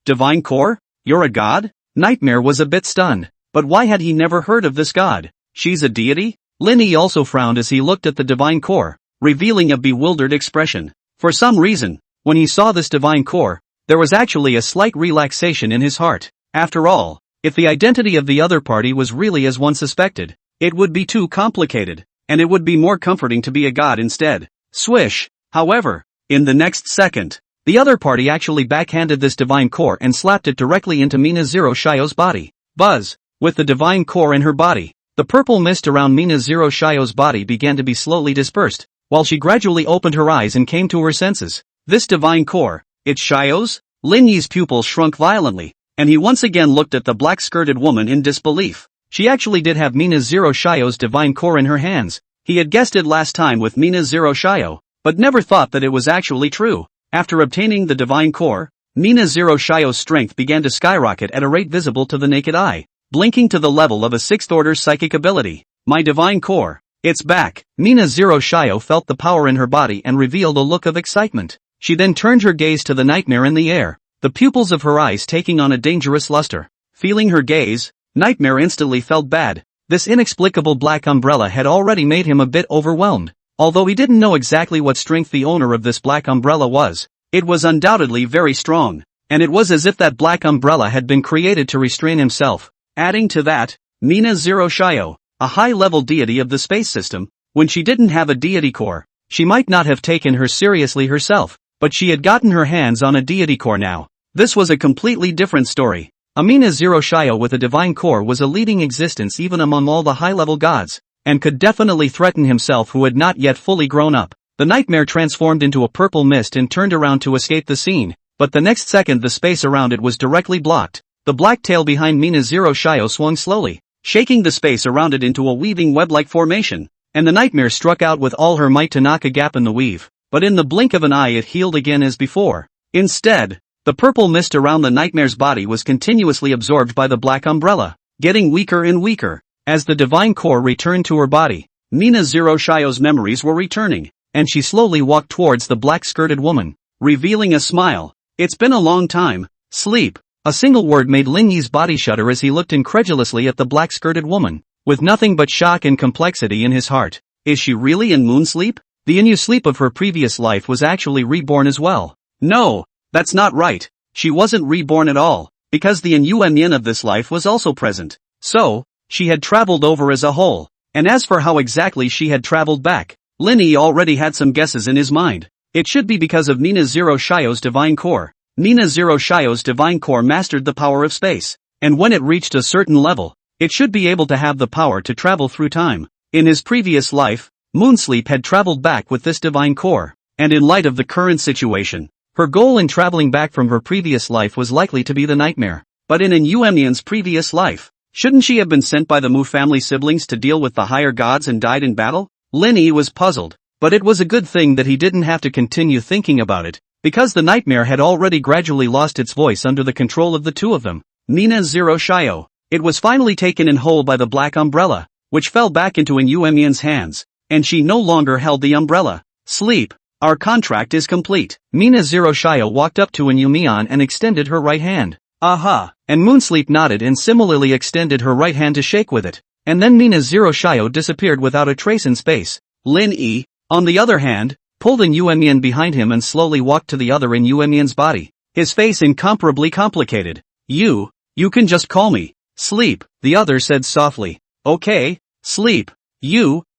divine core? You're a god? Nightmare was a bit stunned, but why had he never heard of this god? She's a deity? Linny also frowned as he looked at the divine core, revealing a bewildered expression. For some reason, when he saw this divine core, there was actually a slight relaxation in his heart. After all, if the identity of the other party was really as one suspected, it would be too complicated, and it would be more comforting to be a god instead. Swish! However, in the next second, the other party actually backhanded this divine core and slapped it directly into Mina Zero Shio's body. Buzz! With the divine core in her body, the purple mist around Mina Zero Shio's body began to be slowly dispersed, while she gradually opened her eyes and came to her senses. This divine core, it's Shio's? Lin Yi's pupils shrunk violently, and he once again looked at the black-skirted woman in disbelief. She actually did have Mina Zero Shio's divine core in her hands. He had guessed it last time with Mina Zero Shio, but never thought that it was actually true. After obtaining the divine core, Mina Zero Shio's strength began to skyrocket at a rate visible to the naked eye, blinking to the level of a 6th-order psychic ability. My divine core, it's back! Mina Zero Shio felt the power in her body and revealed a look of excitement. She then turned her gaze to the Nightmare in the air, the pupils of her eyes taking on a dangerous luster. Feeling her gaze, Nightmare instantly felt bad. This inexplicable black umbrella had already made him a bit overwhelmed. Although he didn't know exactly what strength the owner of this black umbrella was, it was undoubtedly very strong, and it was as if that black umbrella had been created to restrain himself. Adding to that, Mina Zero Shio, a high-level deity of the space system, when she didn't have a deity core, she might not have taken her seriously herself, but she had gotten her hands on a deity core now. This was a completely different story. A Mina Zero Shio with a divine core was a leading existence even among all the high-level gods, and could definitely threaten himself who had not yet fully grown up. The Nightmare transformed into a purple mist and turned around to escape the scene, but the next second the space around it was directly blocked. The black tail behind Mina Zero Shio swung slowly, shaking the space around it into a weaving web-like formation, and the Nightmare struck out with all her might to knock a gap in the weave, but in the blink of an eye it healed again as before. Instead, the purple mist around the Nightmare's body was continuously absorbed by the black umbrella, getting weaker and weaker. As the divine core returned to her body, Mina Zero Shio's memories were returning, and she slowly walked towards the black-skirted woman, revealing a smile. It's been a long time. Sleep. A single word made Lin Yi's body shudder as he looked incredulously at the black-skirted woman, with nothing but shock and complexity in his heart. Is she really in moon sleep? The Inu sleep of her previous life was actually reborn as well. No, that's not right. She wasn't reborn at all, because the Yin of this life was also present. So, she had traveled over as a whole, and as for how exactly she had traveled back, Lin Yi already had some guesses in his mind. It should be because of Mina Zero Shio's divine core. Mina Zero Shio's divine core mastered the power of space, and when it reached a certain level, it should be able to have the power to travel through time. In his previous life, Moonsleep had traveled back with this divine core, and in light of the current situation, her goal in traveling back from her previous life was likely to be the Nightmare. But in Yuemian's previous life, shouldn't she have been sent by the Mu family siblings to deal with the higher gods and died in battle? Lin Yi was puzzled, but it was a good thing that he didn't have to continue thinking about it, because the Nightmare had already gradually lost its voice under the control of the two of them. Mina Zero Shio. It was finally taken in whole by the black umbrella, which fell back into Yuemian's hands, and she no longer held the umbrella. Sleep. Our contract is complete. Mina Zero Shio walked up to Yuemian and extended her right hand. Aha! And Moonsleep nodded and similarly extended her right hand to shake with it. And then Mina Zero Shio disappeared without a trace in space. Lin Yi, on the other hand, pulled Yuemian behind him and slowly walked to the other Yuemian's body, his face incomparably complicated. You can just call me Sleep, the other said softly. Okay, Sleep.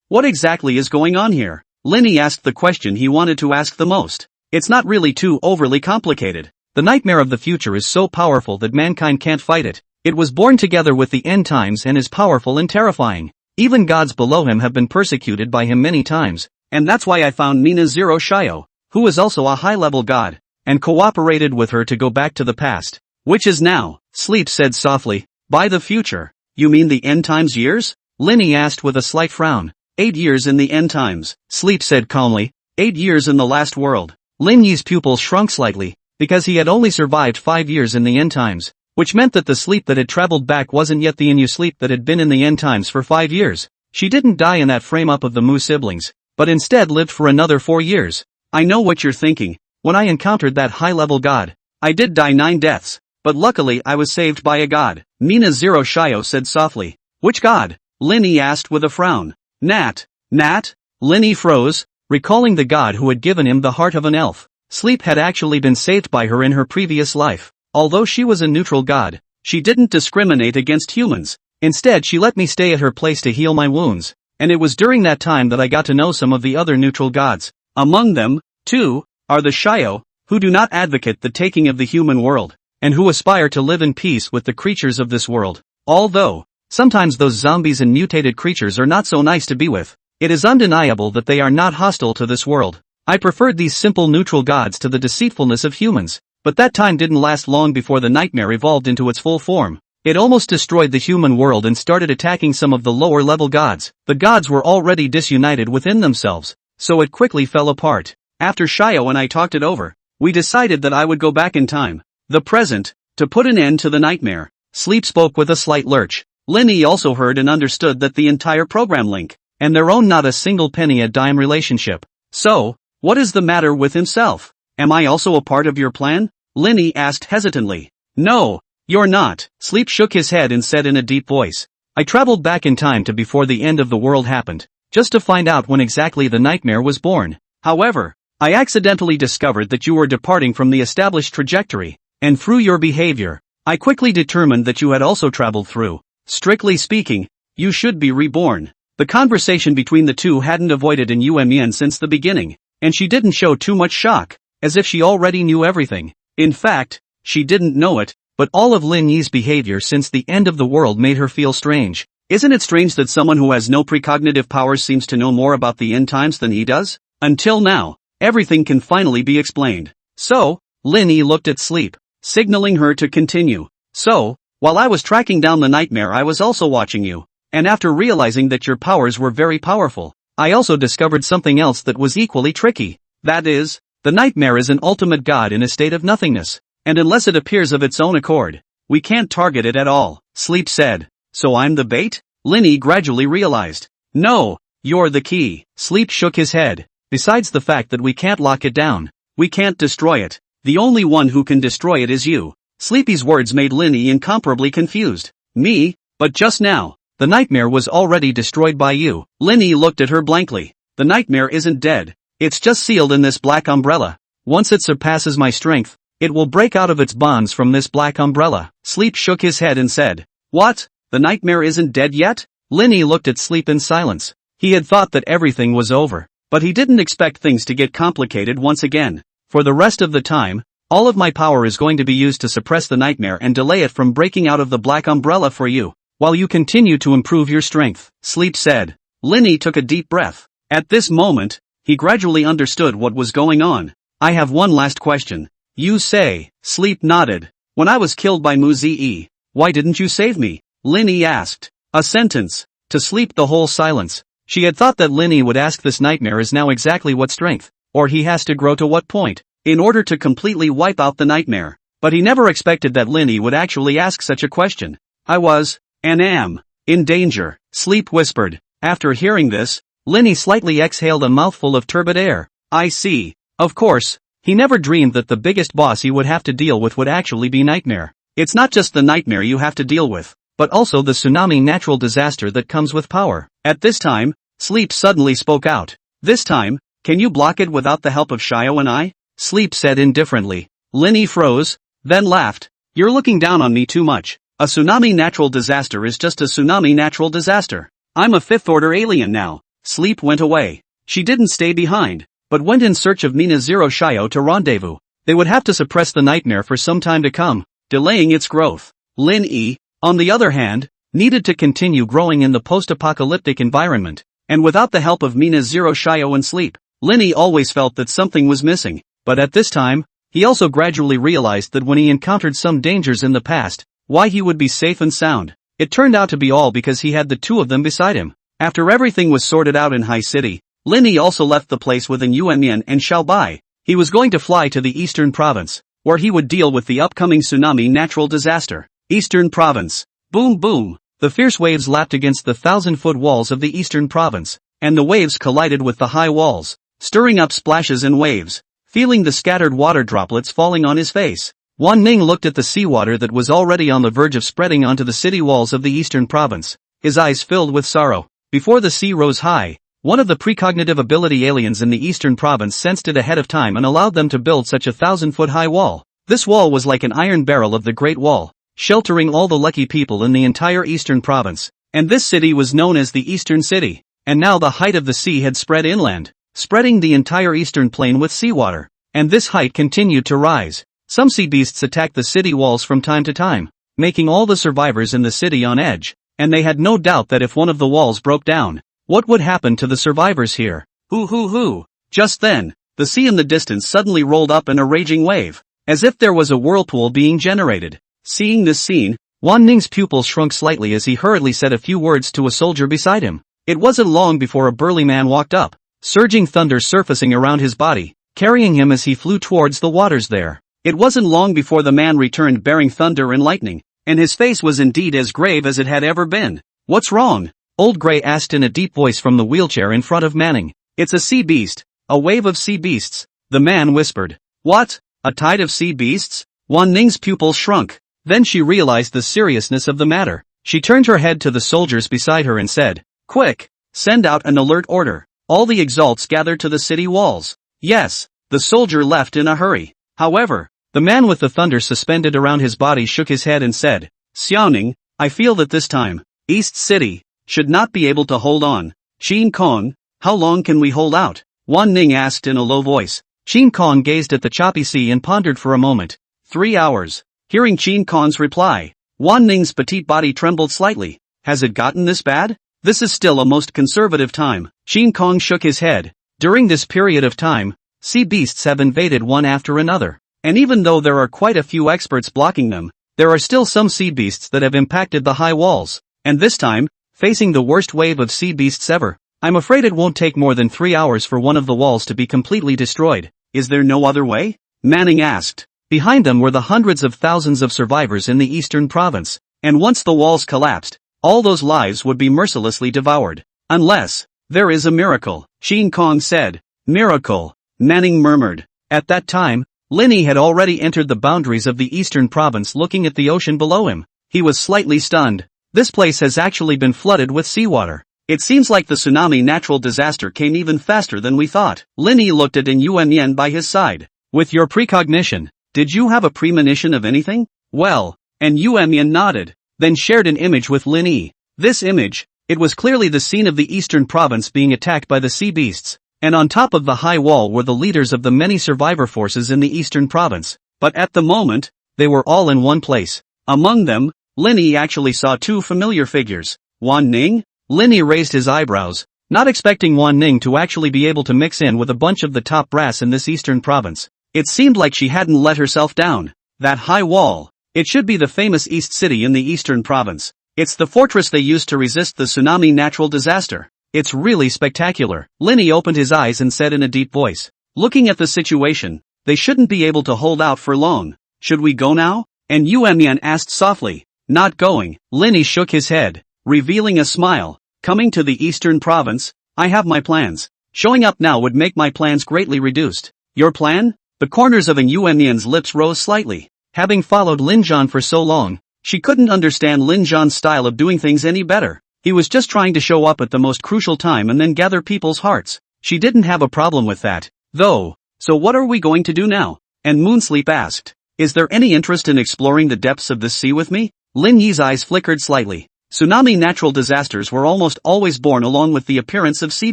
What exactly is going on here? Lin Yi asked the question he wanted to ask the most. It's not really too overly complicated. The Nightmare of the future is so powerful that mankind can't fight it. It was born together with the end times and is powerful and terrifying. Even gods below him have been persecuted by him many times, and that's why I found Mina Zero Shio, who is also a high-level god, and cooperated with her to go back to the past. Which is now, Sleep said softly. By the future. You mean the end times years? Linny asked with a slight frown. 8 years in the end times, Sleep said calmly. 8 years in the last world. Lin Yi's pupils shrunk slightly, because he had only survived 5 years in the end times, which meant that the sleep that had traveled back wasn't yet the Inu sleep that had been in the end times for 5 years. She didn't die in that frame-up of the Mu siblings, but instead lived for another 4 years. I know what you're thinking. When I encountered that high-level god, I did die 9 deaths, but luckily I was saved by a god. Mina Zero Shio said softly. Which god? Linny asked with a frown. Nat. Nat? Linny froze, recalling the god who had given him the heart of an elf. Sleep had actually been saved by her in her previous life. Although she was a neutral god, she didn't discriminate against humans. Instead, she let me stay at her place to heal my wounds, and it was during that time that I got to know some of the other neutral gods. Among them, too, are the Shio, who do not advocate the taking of the human world, and who aspire to live in peace with the creatures of this world. Although, sometimes those zombies and mutated creatures are not so nice to be with, it is undeniable that they are not hostile to this world. I preferred these simple neutral gods to the deceitfulness of humans, but that time didn't last long before the nightmare evolved into its full form. It almost destroyed the human world and started attacking some of the lower-level gods. The gods were already disunited within themselves, so it quickly fell apart. After Shio and I talked it over, we decided that I would go back in time, the present, to put an end to the nightmare. Sleep spoke with a slight lurch. Linny also heard and understood that the entire program link, and their own not a single penny a dime relationship. So, what is the matter with himself? Am I also a part of your plan? Linny asked hesitantly. No, you're not. Sleep shook his head and said in a deep voice. I traveled back in time to before the end of the world happened, just to find out when exactly the nightmare was born. However, I accidentally discovered that you were departing from the established trajectory, and through your behavior, I quickly determined that you had also traveled through. Strictly speaking, you should be reborn. The conversation between the two hadn't avoided in Yuemian since the beginning, and she didn't show too much shock, as if she already knew everything. In fact, she didn't know it, but all of Lin Yi's behavior since the end of the world made her feel strange. Isn't it strange that someone who has no precognitive powers seems to know more about the end times than he does? Until now, everything can finally be explained. So, Lin Yi looked at Sleep, signaling her to continue. So, while I was tracking down the nightmare, I was also watching you. And after realizing that your powers were very powerful, I also discovered something else that was equally tricky. That is, the nightmare is an ultimate god in a state of nothingness, and unless it appears of its own accord, we can't target it at all. Sleep said. So I'm the bait? Linny gradually realized. No, you're the key. Sleep shook his head. Besides the fact that we can't lock it down, we can't destroy it. The only one who can destroy it is you. Sleepy's words made Linny incomparably confused. Me? But just now, the nightmare was already destroyed by you. Linny looked at her blankly. The nightmare isn't dead. It's just sealed in this black umbrella. Once it surpasses my strength, it will break out of its bonds from this black umbrella. Sleep shook his head and said, What? The nightmare isn't dead yet? Linny looked at Sleep in silence. He had thought that everything was over, but he didn't expect things to get complicated once again. For the rest of the time, all of my power is going to be used to suppress the nightmare and delay it from breaking out of the black umbrella for you, while you continue to improve your strength, Sleep said. Linny took a deep breath. At this moment, he gradually understood what was going on. I have one last question. You say, Sleep nodded. When I was killed by Mu Zi, why didn't you save me? Linny asked. A sentence. To Sleep the whole silence. She had thought that Linny would ask this nightmare is now exactly what strength, or he has to grow to what point, in order to completely wipe out the nightmare. But he never expected that Linny would actually ask such a question. I was, and am, in danger, Sleep whispered. After hearing this, Linny slightly exhaled a mouthful of turbid air. I see. Of course, he never dreamed that the biggest boss he would have to deal with would actually be Nightmare. It's not just the nightmare you have to deal with, but also the tsunami natural disaster that comes with power. At this time, Sleep suddenly spoke out. This time, can you block it without the help of Shio and I? Sleep said indifferently. Linny froze, then laughed. You're looking down on me too much. A tsunami natural disaster is just a tsunami natural disaster. I'm a fifth-order alien now. Sleep went away. She didn't stay behind, but went in search of Mina Zero Shio to rendezvous. They would have to suppress the nightmare for some time to come, delaying its growth. Lin Yi, on the other hand, needed to continue growing in the post-apocalyptic environment, and without the help of Mina Zero Shio and Sleep, Linny always felt that something was missing. But at this time, He also gradually realized that when he encountered some dangers in the past, why he would be safe and sound. It turned out to be all because he had the two of them beside him. After everything was sorted out in High City, Lin Yi also left the place with An Yuanmian and Xiao Bai. He was going to fly to the Eastern Province, where he would deal with the upcoming tsunami natural disaster. Eastern Province. Boom boom. The fierce waves lapped against the 1,000-foot walls of the Eastern Province, and the waves collided with the high walls, stirring up splashes and waves. Feeling the scattered water droplets falling on his face, Wan Ning looked at the seawater that was already on the verge of spreading onto the city walls of the Eastern Province. His eyes filled with sorrow. Before the sea rose high, one of the precognitive ability aliens in the Eastern Province sensed it ahead of time and allowed them to build such a 1,000-foot high wall. This wall was like an iron barrel of the Great Wall, sheltering all the lucky people in the entire Eastern Province. And this city was known as the Eastern City. And now the height of the sea had spread inland, spreading the entire eastern plain with seawater. And this height continued to rise. Some sea beasts attacked the city walls from time to time, making all the survivors in the city on edge, and they had no doubt that if one of the walls broke down, what would happen to the survivors here? Hoo. Just then, the sea in the distance suddenly rolled up in a raging wave, as if there was a whirlpool being generated. Seeing this scene, Wan Ning's pupils shrunk slightly as he hurriedly said a few words to a soldier beside him. It wasn't long before a burly man walked up, surging thunder surfacing around his body, carrying him as he flew towards the waters there. It wasn't long before the man returned bearing thunder and lightning, and his face was indeed as grave as it had ever been. What's wrong? Old Grey asked in a deep voice from the wheelchair in front of Manning. It's a sea beast, a wave of sea beasts, the man whispered. What? A tide of sea beasts? Wan Ning's pupils shrunk. Then she realized the seriousness of the matter. She turned her head to the soldiers beside her and said, Quick! Send out an alert order. All the exalts gather to the city walls. Yes. The soldier left in a hurry. However, the man with the thunder suspended around his body shook his head and said, Xiaoning, I feel that this time, East City, should not be able to hold on. Qin Kong, how long can we hold out? Wan Ning asked in a low voice. Qin Kong gazed at the choppy sea and pondered for a moment. 3 hours. Hearing Qin Kong's reply, Wan Ning's petite body trembled slightly. Has it gotten this bad? This is still a most conservative time. Qin Kong shook his head. During this period of time, sea beasts have invaded one after another. And even though there are quite a few experts blocking them, there are still some sea beasts that have impacted the high walls. And this time, facing the worst wave of sea beasts ever, I'm afraid it won't take more than 3 hours for one of the walls to be completely destroyed. Is there no other way? Manning asked. Behind them were the hundreds of thousands of survivors in the Eastern Province. And once the walls collapsed, all those lives would be mercilessly devoured. Unless there is a miracle, Qin Kong said. Miracle, Manning murmured. At that time, Lin Yi had already entered the boundaries of the Eastern Province looking at the ocean below him. He was slightly stunned. This place has actually been flooded with seawater. It seems like the tsunami natural disaster came even faster than we thought. Lin Yi looked at An Yuanmian by his side. With your precognition, did you have a premonition of anything? Well, An Yuanmian nodded, then shared an image with Lin Yi. This image, it was clearly the scene of the Eastern Province being attacked by the sea beasts. And on top of the high wall were the leaders of the many survivor forces in the Eastern Province. But at the moment, they were all in one place. Among them, Lin Yi actually saw two familiar figures. Wan Ning? Lin Yi raised his eyebrows, not expecting Wan Ning to actually be able to mix in with a bunch of the top brass in this Eastern Province. It seemed like she hadn't let herself down. That high wall. It should be the famous East City in the Eastern Province. It's the fortress they used to resist the tsunami natural disaster. It's really spectacular. Lin Yi opened his eyes and said in a deep voice. Looking at the situation, they shouldn't be able to hold out for long. Should we go now? And Yuanmian asked softly. Not going. Lin Yi shook his head, revealing a smile. Coming to the Eastern Province, I have my plans. Showing up now would make my plans greatly reduced. Your plan? The corners of An Yuanmian's lips rose slightly. Having followed Lin Zhan for so long, she couldn't understand Lin Zhan's style of doing things any better. He was just trying to show up at the most crucial time and then gather people's hearts. She didn't have a problem with that, though. So what are we going to do now? And Moonsleep asked. Is there any interest in exploring the depths of this sea with me? Lin Yi's eyes flickered slightly. Tsunami natural disasters were almost always born along with the appearance of sea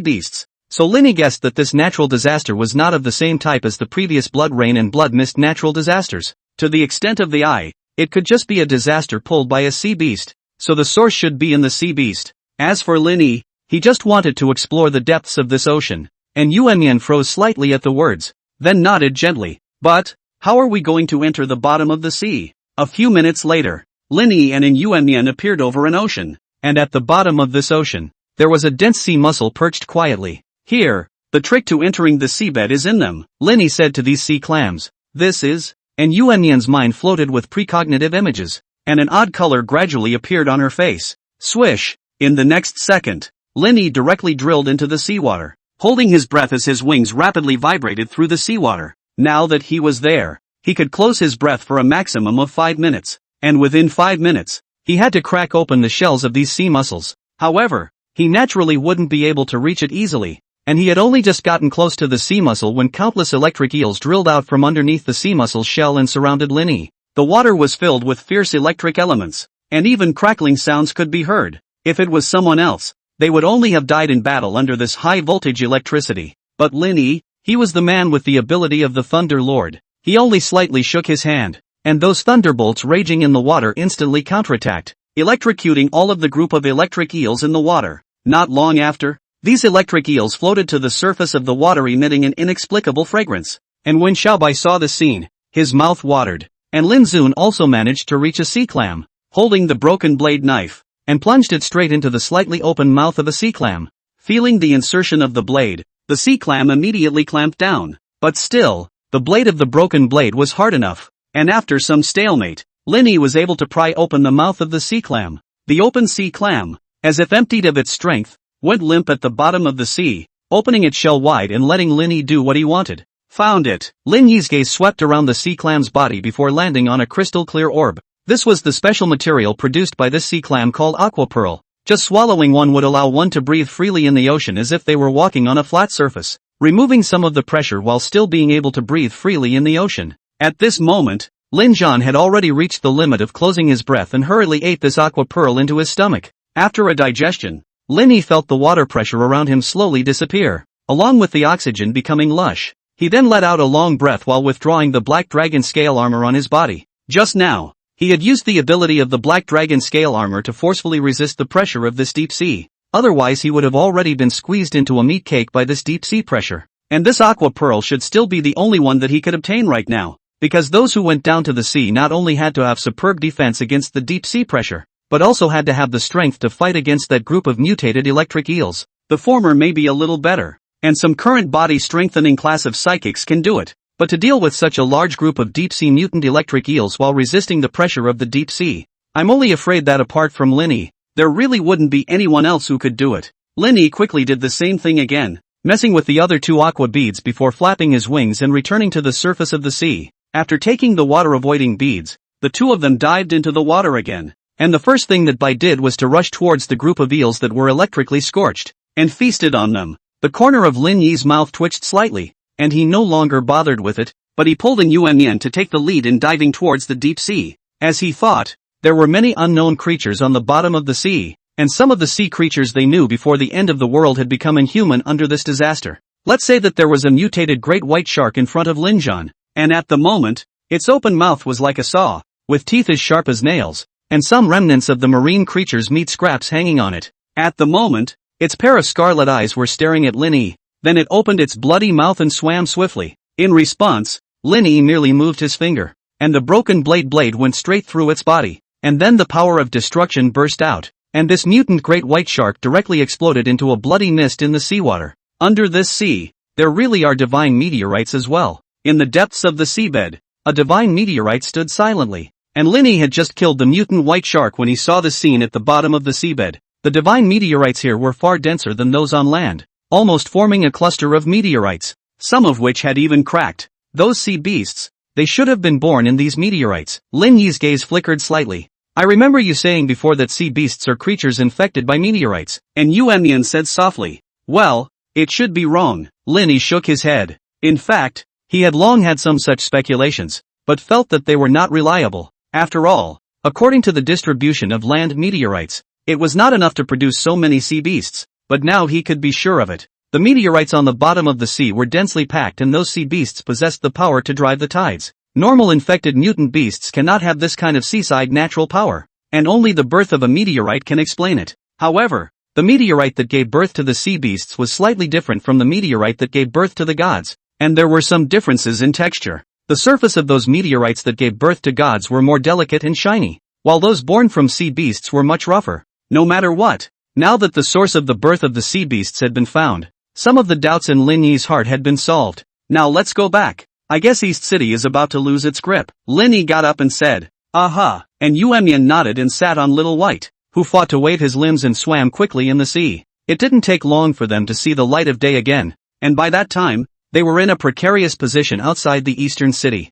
beasts. So Lin Yi guessed that this natural disaster was not of the same type as the previous blood rain and blood mist natural disasters. To the extent of the eye, it could just be a disaster pulled by a sea beast. So the source should be in the sea beast. As for Lin Yi, he just wanted to explore the depths of this ocean. And Yuanmian froze slightly at the words, then nodded gently. But, How are we going to enter the bottom of the sea? A few minutes later, Lin Yi and Yuan appeared over an ocean, and at the bottom of this ocean, there was a dense sea mussel perched quietly. Here, the trick to entering the seabed is in them, Lin Yi said to these sea clams. This is, and Yuan's mind floated with precognitive images, and an odd color gradually appeared on her face. Swish! In the next second, Lin Yi directly drilled into the seawater, holding his breath as his wings rapidly vibrated through the seawater. Now that he was there, he could close his breath for a maximum of 5 minutes, and within 5 minutes, he had to crack open the shells of these sea mussels. However, he naturally wouldn't be able to reach it easily, and he had only just gotten close to the sea mussel when countless electric eels drilled out from underneath the sea mussel's shell and surrounded Lin Yi. The water was filled with fierce electric elements, and even crackling sounds could be heard. If it was someone else, they would only have died in battle under this high-voltage electricity. But Lin Yi, he was the man with the ability of the Thunder Lord. He only slightly shook his hand, and those thunderbolts raging in the water instantly counterattacked, electrocuting all of the group of electric eels in the water. Not long after, these electric eels floated to the surface of the water emitting an inexplicable fragrance. And when Xiaobai saw the scene, his mouth watered, and Lin Zun also managed to reach a sea clam, holding the broken blade knife, and plunged it straight into the slightly open mouth of a sea clam. Feeling the insertion of the blade, the sea clam immediately clamped down. But still, the blade of the broken blade was hard enough, and after some stalemate, Lin Yi was able to pry open the mouth of the sea clam. The open sea clam, as if emptied of its strength, went limp at the bottom of the sea, opening its shell wide and letting Lin Yi do what he wanted. Found it. Lin Yi's gaze swept around the sea clam's body before landing on a crystal-clear orb. This was the special material produced by this sea clam called aqua pearl. Just swallowing one would allow one to breathe freely in the ocean as if they were walking on a flat surface, removing some of the pressure while still being able to breathe freely in the ocean. At this moment, Lin Zhan had already reached the limit of closing his breath and hurriedly ate this aqua pearl into his stomach. After a digestion, Lin Yi felt the water pressure around him slowly disappear, along with the oxygen becoming lush. He then let out a long breath while withdrawing the black dragon scale armor on his body. Just now, he had used the ability of the black dragon scale armor to forcefully resist the pressure of this deep sea. Otherwise he would have already been squeezed into a meat cake by this deep sea pressure. And this aqua pearl should still be the only one that he could obtain right now, because those who went down to the sea not only had to have superb defense against the deep sea pressure, but also had to have the strength to fight against that group of mutated electric eels. The former may be a little better, and some current body-strengthening class of psychics can do it, but to deal with such a large group of deep-sea mutant electric eels while resisting the pressure of the deep sea, I'm only afraid that apart from Lin Yi, there really wouldn't be anyone else who could do it. Lin Yi quickly did the same thing again, messing with the other two aqua beads before flapping his wings and returning to the surface of the sea. After taking the water-avoiding beads, the two of them dived into the water again. And the first thing that Bai did was to rush towards the group of eels that were electrically scorched, and feasted on them. The corner of Lin Yi's mouth twitched slightly, and he no longer bothered with it, but he pulled in Yuan to take the lead in diving towards the deep sea. As he thought, there were many unknown creatures on the bottom of the sea, and some of the sea creatures they knew before the end of the world had become inhuman under this disaster. Let's say that there was a mutated great white shark in front of Lin Zhan, and at the moment, its open mouth was like a saw, with teeth as sharp as nails, and some remnants of the marine creature's meat scraps hanging on it. At the moment, its pair of scarlet eyes were staring at Lin Yi, then it opened its bloody mouth and swam swiftly. In response, Lin Yi merely moved his finger, and the broken blade went straight through its body, and then the power of destruction burst out, and this mutant great white shark directly exploded into a bloody mist in the seawater. Under this sea, there really are divine meteorites as well. In the depths of the seabed, a divine meteorite stood silently. And Lin Yi had just killed the mutant white shark when he saw the scene at the bottom of the seabed. The divine meteorites here were far denser than those on land, almost forming a cluster of meteorites, some of which had even cracked. Those sea beasts, they should have been born in these meteorites. Lin Yi's gaze flickered slightly. I remember you saying before that sea beasts are creatures infected by meteorites, and Yuan said softly. Well, it should be wrong. Lin Yi shook his head. In fact, he had long had some such speculations, but felt that they were not reliable. After all, according to the distribution of land meteorites, it was not enough to produce so many sea beasts, but now he could be sure of it. The meteorites on the bottom of the sea were densely packed and those sea beasts possessed the power to drive the tides. Normal infected mutant beasts cannot have this kind of seaside natural power, and only the birth of a meteorite can explain it. However, the meteorite that gave birth to the sea beasts was slightly different from the meteorite that gave birth to the gods, and there were some differences in texture. The surface of those meteorites that gave birth to gods were more delicate and shiny, while those born from sea beasts were much rougher. No matter what, now that the source of the birth of the sea beasts had been found, some of the doubts in Lin Yi's heart had been solved. Now let's go back. I guess East City is about to lose its grip. Lin Yi got up and said, "Aha," and Yuemian nodded and sat on Little White, who fought to wave his limbs and swam quickly in the sea. It didn't take long for them to see the light of day again, and by that time, they were in a precarious position outside the eastern city.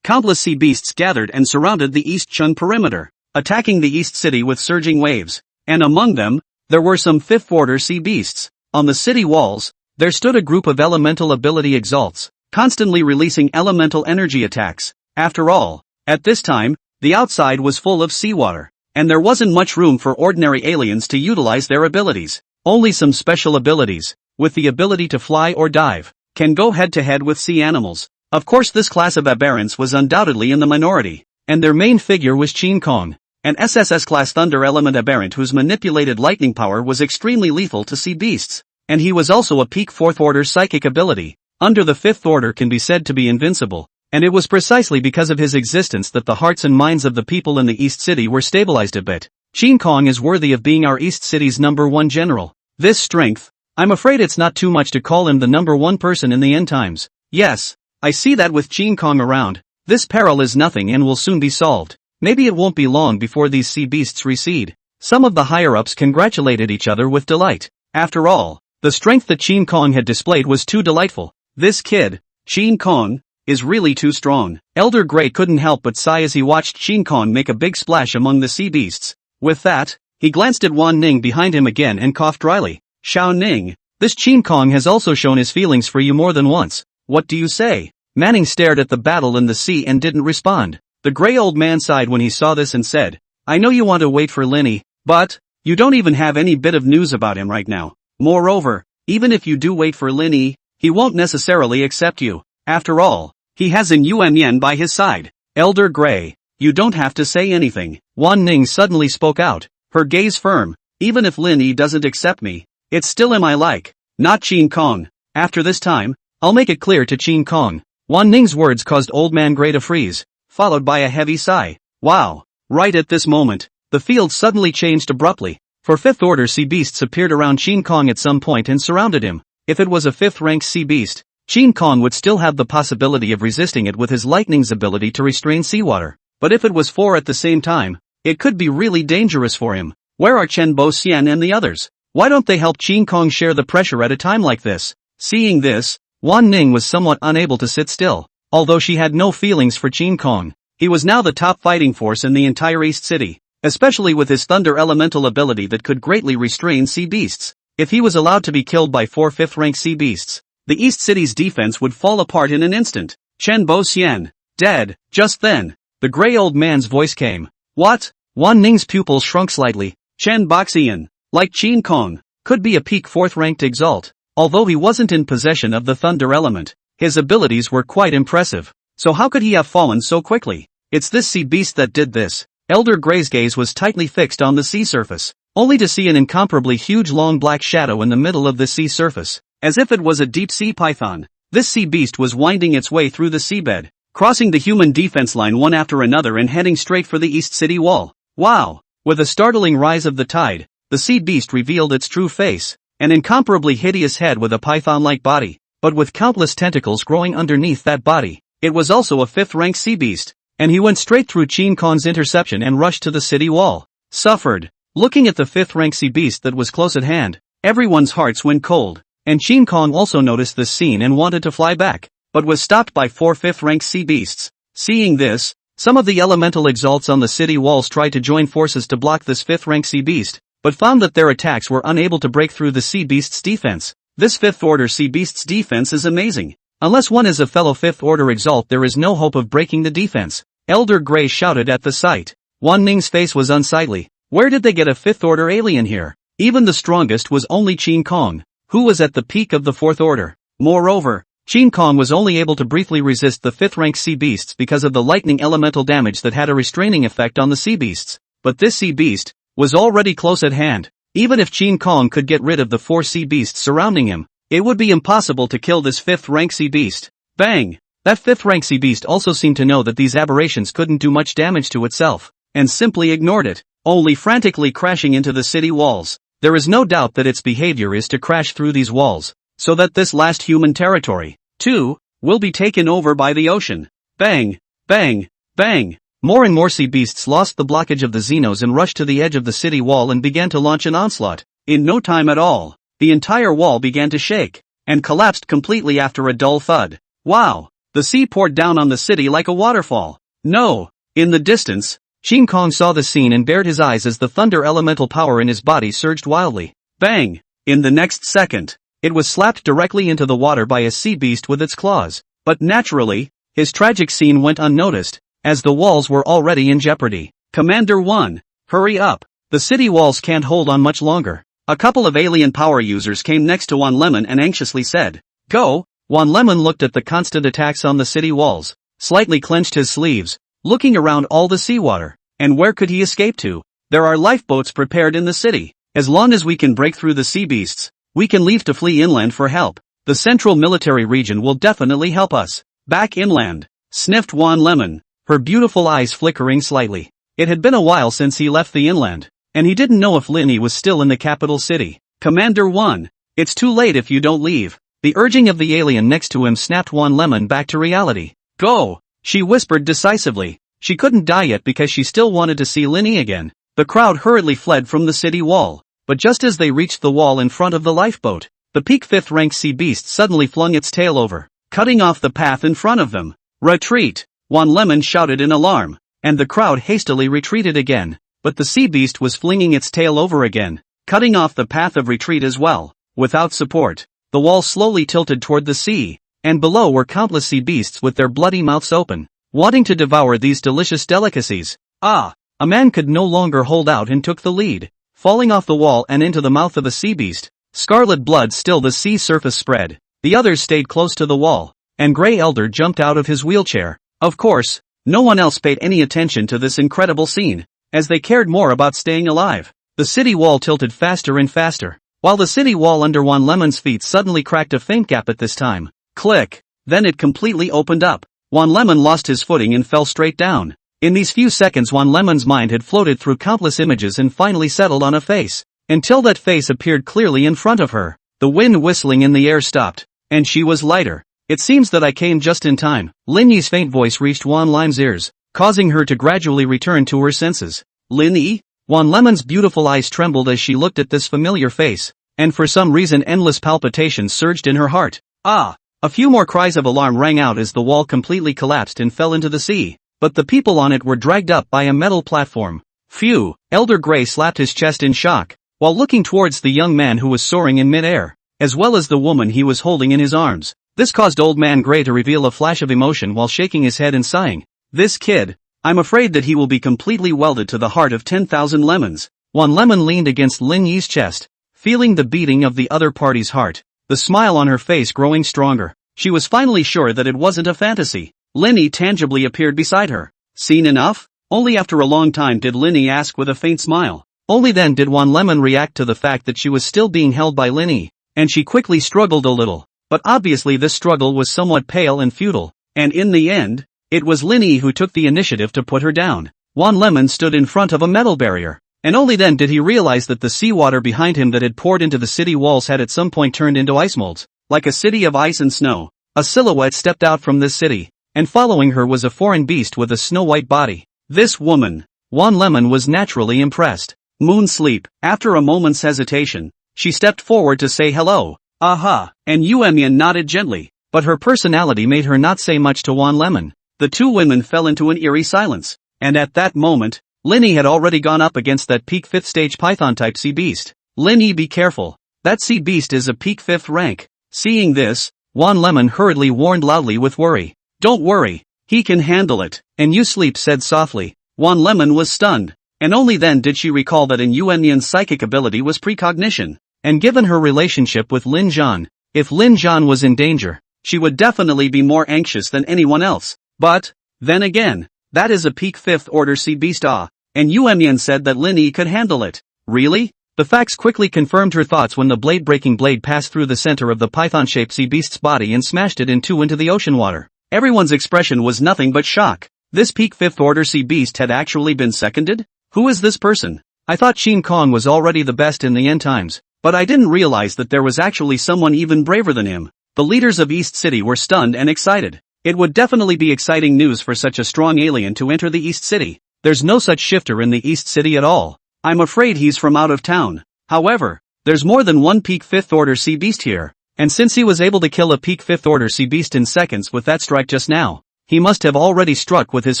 Countless sea beasts gathered and surrounded the East Chun perimeter, attacking the East City with surging waves, and among them, there were some fifth-order sea beasts. On the city walls, there stood a group of elemental ability exalts, constantly releasing elemental energy attacks. After all, at this time, the outside was full of seawater, and there wasn't much room for ordinary aliens to utilize their abilities. Only some special abilities, with the ability to fly or dive, can go head-to-head with sea animals. Of course, this class of aberrants was undoubtedly in the minority, and their main figure was Qin Kong, an SSS-class thunder element aberrant whose manipulated lightning power was extremely lethal to sea beasts, and he was also a peak fourth-order psychic ability. Under the fifth order can be said to be invincible, and it was precisely because of his existence that the hearts and minds of the people in the East City were stabilized a bit. Qin Kong is worthy of being our East City's #1 general. This strength, I'm afraid it's not too much to call him the #1 person in the end times. Yes, I see that with Qin Kong around, this peril is nothing and will soon be solved. Maybe it won't be long before these sea beasts recede. Some of the higher-ups congratulated each other with delight. After all, the strength that Qin Kong had displayed was too delightful. This kid, Qin Kong, is really too strong. Elder Grey couldn't help but sigh as he watched Qin Kong make a big splash among the sea beasts. With that, he glanced at Wan Ning behind him again and coughed dryly. "Xiao Ning, this Qin Kong has also shown his feelings for you more than once. What do you say?" Manning stared at the battle in the sea and didn't respond. The grey old man sighed when he saw this and said, "I know you want to wait for Linny, but you don't even have any bit of news about him right now. Moreover, even if you do wait for Linny, he won't necessarily accept you. After all, he has an Yuan by his side." "Elder Grey, you don't have to say anything." Wan Ning suddenly spoke out, her gaze firm. "Even if Linny doesn't accept me, it's still him I like, not Qin Kong. After this time, I'll make it clear to Qin Kong." Wan Ning's words caused Old Man Grey to freeze, followed by a heavy sigh. Wow. Right at this moment, the field suddenly changed abruptly, for fifth-order sea beasts appeared around Qin Kong at some point and surrounded him. If it was a fifth-rank sea beast, Qin Kong would still have the possibility of resisting it with his lightning's ability to restrain seawater. But if it was 4 at the same time, it could be really dangerous for him. Where are Chen Bo Xian and the others? Why don't they help Qin Kong share the pressure at a time like this? Seeing this, Wan Ning was somewhat unable to sit still. Although she had no feelings for Qin Kong, he was now the top fighting force in the entire East City, especially with his thunder elemental ability that could greatly restrain sea beasts. If he was allowed to be killed by 4 fifth-rank sea beasts, the East City's defense would fall apart in an instant. Chen Bo Xian, dead. Just then, the grey old man's voice came. What? Wan Ning's pupils shrunk slightly. Chen Boxian, like Qin Kong, could be a peak 4th-ranked exalt. Although he wasn't in possession of the thunder element, his abilities were quite impressive. So how could he have fallen so quickly? It's this sea beast that did this. Elder Grey's gaze was tightly fixed on the sea surface, only to see an incomparably huge long black shadow in the middle of the sea surface, as if it was a deep-sea python. This sea beast was winding its way through the seabed, crossing the human defense line one after another and heading straight for the East City wall. Wow! With a startling rise of the tide, the sea beast revealed its true face, an incomparably hideous head with a python-like body, but with countless tentacles growing underneath that body. It was also a 5th-rank sea beast, and he went straight through Qin Kong's interception and rushed to the city wall. Suffered. Looking at the 5th-rank sea beast that was close at hand, everyone's hearts went cold, and Qin Kong also noticed this scene and wanted to fly back, but was stopped by 4 5th-rank sea beasts. Seeing this, some of the elemental exalts on the city walls tried to join forces to block this 5th-rank sea beast, but found that their attacks were unable to break through the sea beast's defense. This 5th-order sea beast's defense is amazing. Unless one is a fellow 5th-order exalt, there is no hope of breaking the defense. Elder Grey shouted at the sight. Wan Ning's face was unsightly. Where did they get a 5th-order alien here? Even the strongest was only Qin Kong, who was at the peak of the 4th order. Moreover, Qin Kong was only able to briefly resist the 5th-rank sea beasts because of the lightning elemental damage that had a restraining effect on the sea beasts. But this sea beast was already close at hand. Even if Qin Kong could get rid of the 4 sea beasts surrounding him, it would be impossible to kill this 5th-rank sea beast. Bang! That 5th rank sea beast also seemed to know that these aberrations couldn't do much damage to itself, and simply ignored it, only frantically crashing into the city walls. There is no doubt that its behavior is to crash through these walls, so that this last human territory, too, will be taken over by the ocean. Bang! Bang! Bang! More and more sea beasts lost the blockage of the Xenos and rushed to the edge of the city wall and began to launch an onslaught. In no time at all, the entire wall began to shake, and collapsed completely after a dull thud. Wow! The sea poured down on the city like a waterfall. No! In the distance, Shin Kong saw the scene and bared his eyes as the thunder elemental power in his body surged wildly. Bang! In the next second, it was slapped directly into the water by a sea beast with its claws. But naturally, his tragic scene went unnoticed, as the walls were already in jeopardy. Commander 1, hurry up. The city walls can't hold on much longer. A couple of alien power users came next to Wan Lemon and anxiously said, "Go." Wan Lemon looked at the constant attacks on the city walls, slightly clenched his sleeves, looking around all the seawater. And where could he escape to? There are lifeboats prepared in the city. As long as we can break through the sea beasts, we can leave to flee inland for help. The central military region will definitely help us. Back inland, sniffed Wan Lemon, her beautiful eyes flickering slightly. It had been a while since he left the inland, and he didn't know if Linny was still in the capital city. Commander 1, it's too late if you don't leave. The urging of the alien next to him snapped Wan Lemon back to reality. Go, she whispered decisively. She couldn't die yet because she still wanted to see Linny again. The crowd hurriedly fled from the city wall, but just as they reached the wall in front of the lifeboat, the peak 5th rank sea beast suddenly flung its tail over, cutting off the path in front of them. Retreat! Wan Lemon shouted in alarm, and the crowd hastily retreated again, but the sea beast was flinging its tail over again, cutting off the path of retreat as well. Without support, the wall slowly tilted toward the sea, and below were countless sea beasts with their bloody mouths open, wanting to devour these delicious delicacies. Ah! A man could no longer hold out and took the lead, falling off the wall and into the mouth of a sea beast. Scarlet blood still the sea surface spread. The others stayed close to the wall, and Grey Elder jumped out of his wheelchair. Of course, no one else paid any attention to this incredible scene, as they cared more about staying alive. The city wall tilted faster and faster, while the city wall under Wan Lemon's feet suddenly cracked a faint gap at this time. Click! Then it completely opened up. Wan Lemon lost his footing and fell straight down. In these few seconds Wan Lemon's mind had floated through countless images and finally settled on a face, until that face appeared clearly in front of her. The wind whistling in the air stopped, and she was lighter. It seems that I came just in time. Lin Yi's faint voice reached Wan Lime's ears, causing her to gradually return to her senses. Lin Yi? Wan Lemon's beautiful eyes trembled as she looked at this familiar face, and for some reason endless palpitations surged in her heart. Ah! A few more cries of alarm rang out as the wall completely collapsed and fell into the sea, but the people on it were dragged up by a metal platform. Phew! Elder Grey slapped his chest in shock, while looking towards the young man who was soaring in mid-air, as well as the woman he was holding in his arms. This caused Old Man Grey to reveal a flash of emotion while shaking his head and sighing. This kid, I'm afraid that he will be completely welded to the heart of 10,000 lemons. Wan Lemon leaned against Lin Yi's chest, feeling the beating of the other party's heart, the smile on her face growing stronger. She was finally sure that it wasn't a fantasy. Lin Yi tangibly appeared beside her. Seen enough? Only after a long time did Lin Yi ask with a faint smile. Only then did Wan Lemon react to the fact that she was still being held by Lin Yi, and she quickly struggled a little. But obviously this struggle was somewhat pale and futile, and in the end, it was Lin Yi who took the initiative to put her down. Wan Lemon stood in front of a metal barrier, and only then did he realize that the seawater behind him that had poured into the city walls had at some point turned into ice molds. Like a city of ice and snow, a silhouette stepped out from this city, and following her was a foreign beast with a snow-white body. This woman, Wan Lemon was naturally impressed. Moon Sleep. After a moment's hesitation, she stepped forward to say hello. Aha, and Yuemian nodded gently, but her personality made her not say much to Wan Lemon. The two women fell into an eerie silence, and at that moment, Lin Yi had already gone up against that peak 5th stage python-type sea beast. Lin Yi, be careful, that sea beast is a peak 5th rank. Seeing this, Wan Lemon hurriedly warned loudly with worry. Don't worry, he can handle it, and you sleep said softly. Wan Lemon was stunned, and only then did she recall that in Yuemian's psychic ability was precognition. And given her relationship with Lin Zhan, if Lin Zhan was in danger, she would definitely be more anxious than anyone else. But, then again, that is a peak 5th order sea beast and Yuemian said that Lin Yi could handle it. Really? The facts quickly confirmed her thoughts when the blade-breaking blade passed through the center of the python-shaped sea beast's body and smashed it in two into the ocean water. Everyone's expression was nothing but shock. This peak 5th order sea beast had actually been seconded? Who is this person? I thought Shin Kong was already the best in the end times, but I didn't realize that there was actually someone even braver than him. The leaders of East City were stunned and excited. It would definitely be exciting news for such a strong alien to enter the East City. There's no such shifter in the East City at all. I'm afraid he's from out of town. However, there's more than one peak 5th order sea beast here, and since he was able to kill a peak 5th order sea beast in seconds with that strike just now, he must have already struck with his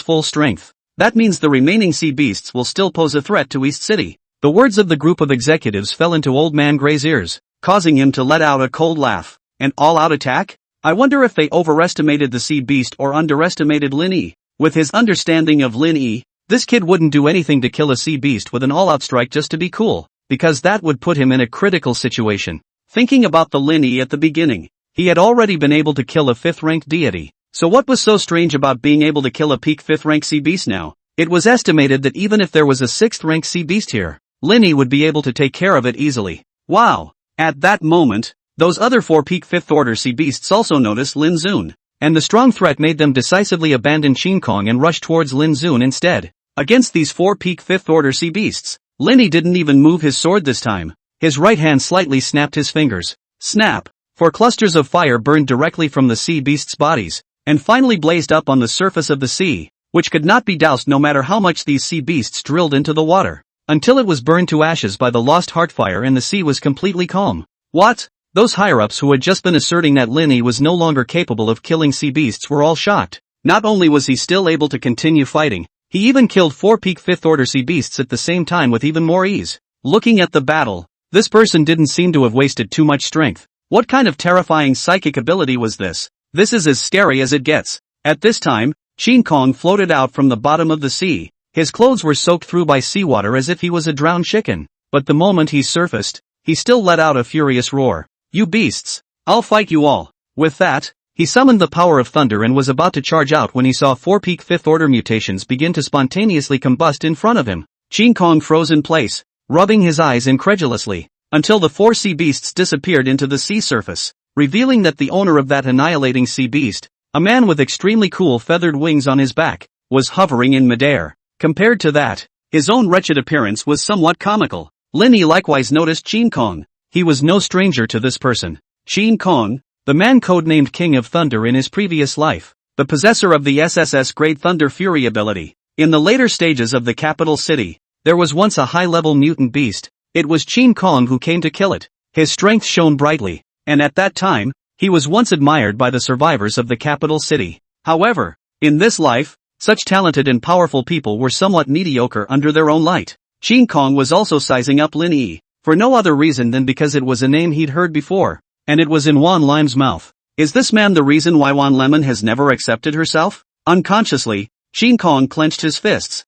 full strength. That means the remaining sea beasts will still pose a threat to East City. The words of the group of executives fell into Old Man Gray's ears, causing him to let out a cold laugh. An all-out attack? I wonder if they overestimated the sea beast or underestimated Lin Yi. With his understanding of Lin Yi, this kid wouldn't do anything to kill a sea beast with an all-out strike just to be cool, because that would put him in a critical situation. Thinking about the Lin Yi at the beginning, he had already been able to kill a 5th-ranked deity. So what was so strange about being able to kill a peak 5th-ranked sea beast now? It was estimated that even if there was a 6th-ranked sea beast here, Lin Yi would be able to take care of it easily. Wow! At that moment, those other 4 peak 5th order sea beasts also noticed Lin Zun, and the strong threat made them decisively abandon Shin Kong and rush towards Lin Zun instead. Against these 4 peak 5th order sea beasts, Lin Yi didn't even move his sword this time. His right hand slightly snapped his fingers. Snap! 4 clusters of fire burned directly from the sea beasts' bodies, and finally blazed up on the surface of the sea, which could not be doused no matter how much these sea beasts drilled into the water, until it was burned to ashes by the lost heartfire and the sea was completely calm. What? Those higher-ups who had just been asserting that Lin Yi was no longer capable of killing sea beasts were all shocked. Not only was he still able to continue fighting, he even killed 4 peak 5th order sea beasts at the same time with even more ease. Looking at the battle, this person didn't seem to have wasted too much strength. What kind of terrifying psychic ability was this? This is as scary as it gets. At this time, Shin Kong floated out from the bottom of the sea. His clothes were soaked through by seawater as if he was a drowned chicken. But the moment he surfaced, he still let out a furious roar. You beasts! I'll fight you all! With that, he summoned the power of thunder and was about to charge out when he saw 4 peak 5th order mutations begin to spontaneously combust in front of him. Shin Kong froze in place, rubbing his eyes incredulously, until the 4 sea beasts disappeared into the sea surface, revealing that the owner of that annihilating sea beast, a man with extremely cool feathered wings on his back, was hovering in midair. Compared to that, his own wretched appearance was somewhat comical. Lin Yi likewise noticed Shin Kong. He was no stranger to this person. Shin Kong, the man codenamed King of Thunder in his previous life, the possessor of the SSS Great Thunder Fury ability. In the later stages of the capital city, there was once a high-level mutant beast. It was Shin Kong who came to kill it. His strength shone brightly, and at that time, he was once admired by the survivors of the capital city. However, in this life, such talented and powerful people were somewhat mediocre under their own light. Shin Kong was also sizing up Lin Yi, for no other reason than because it was a name he'd heard before, and it was in Wan Lim's mouth. Is this man the reason why Wan Lemon has never accepted herself? Unconsciously, Shin Kong clenched his fists.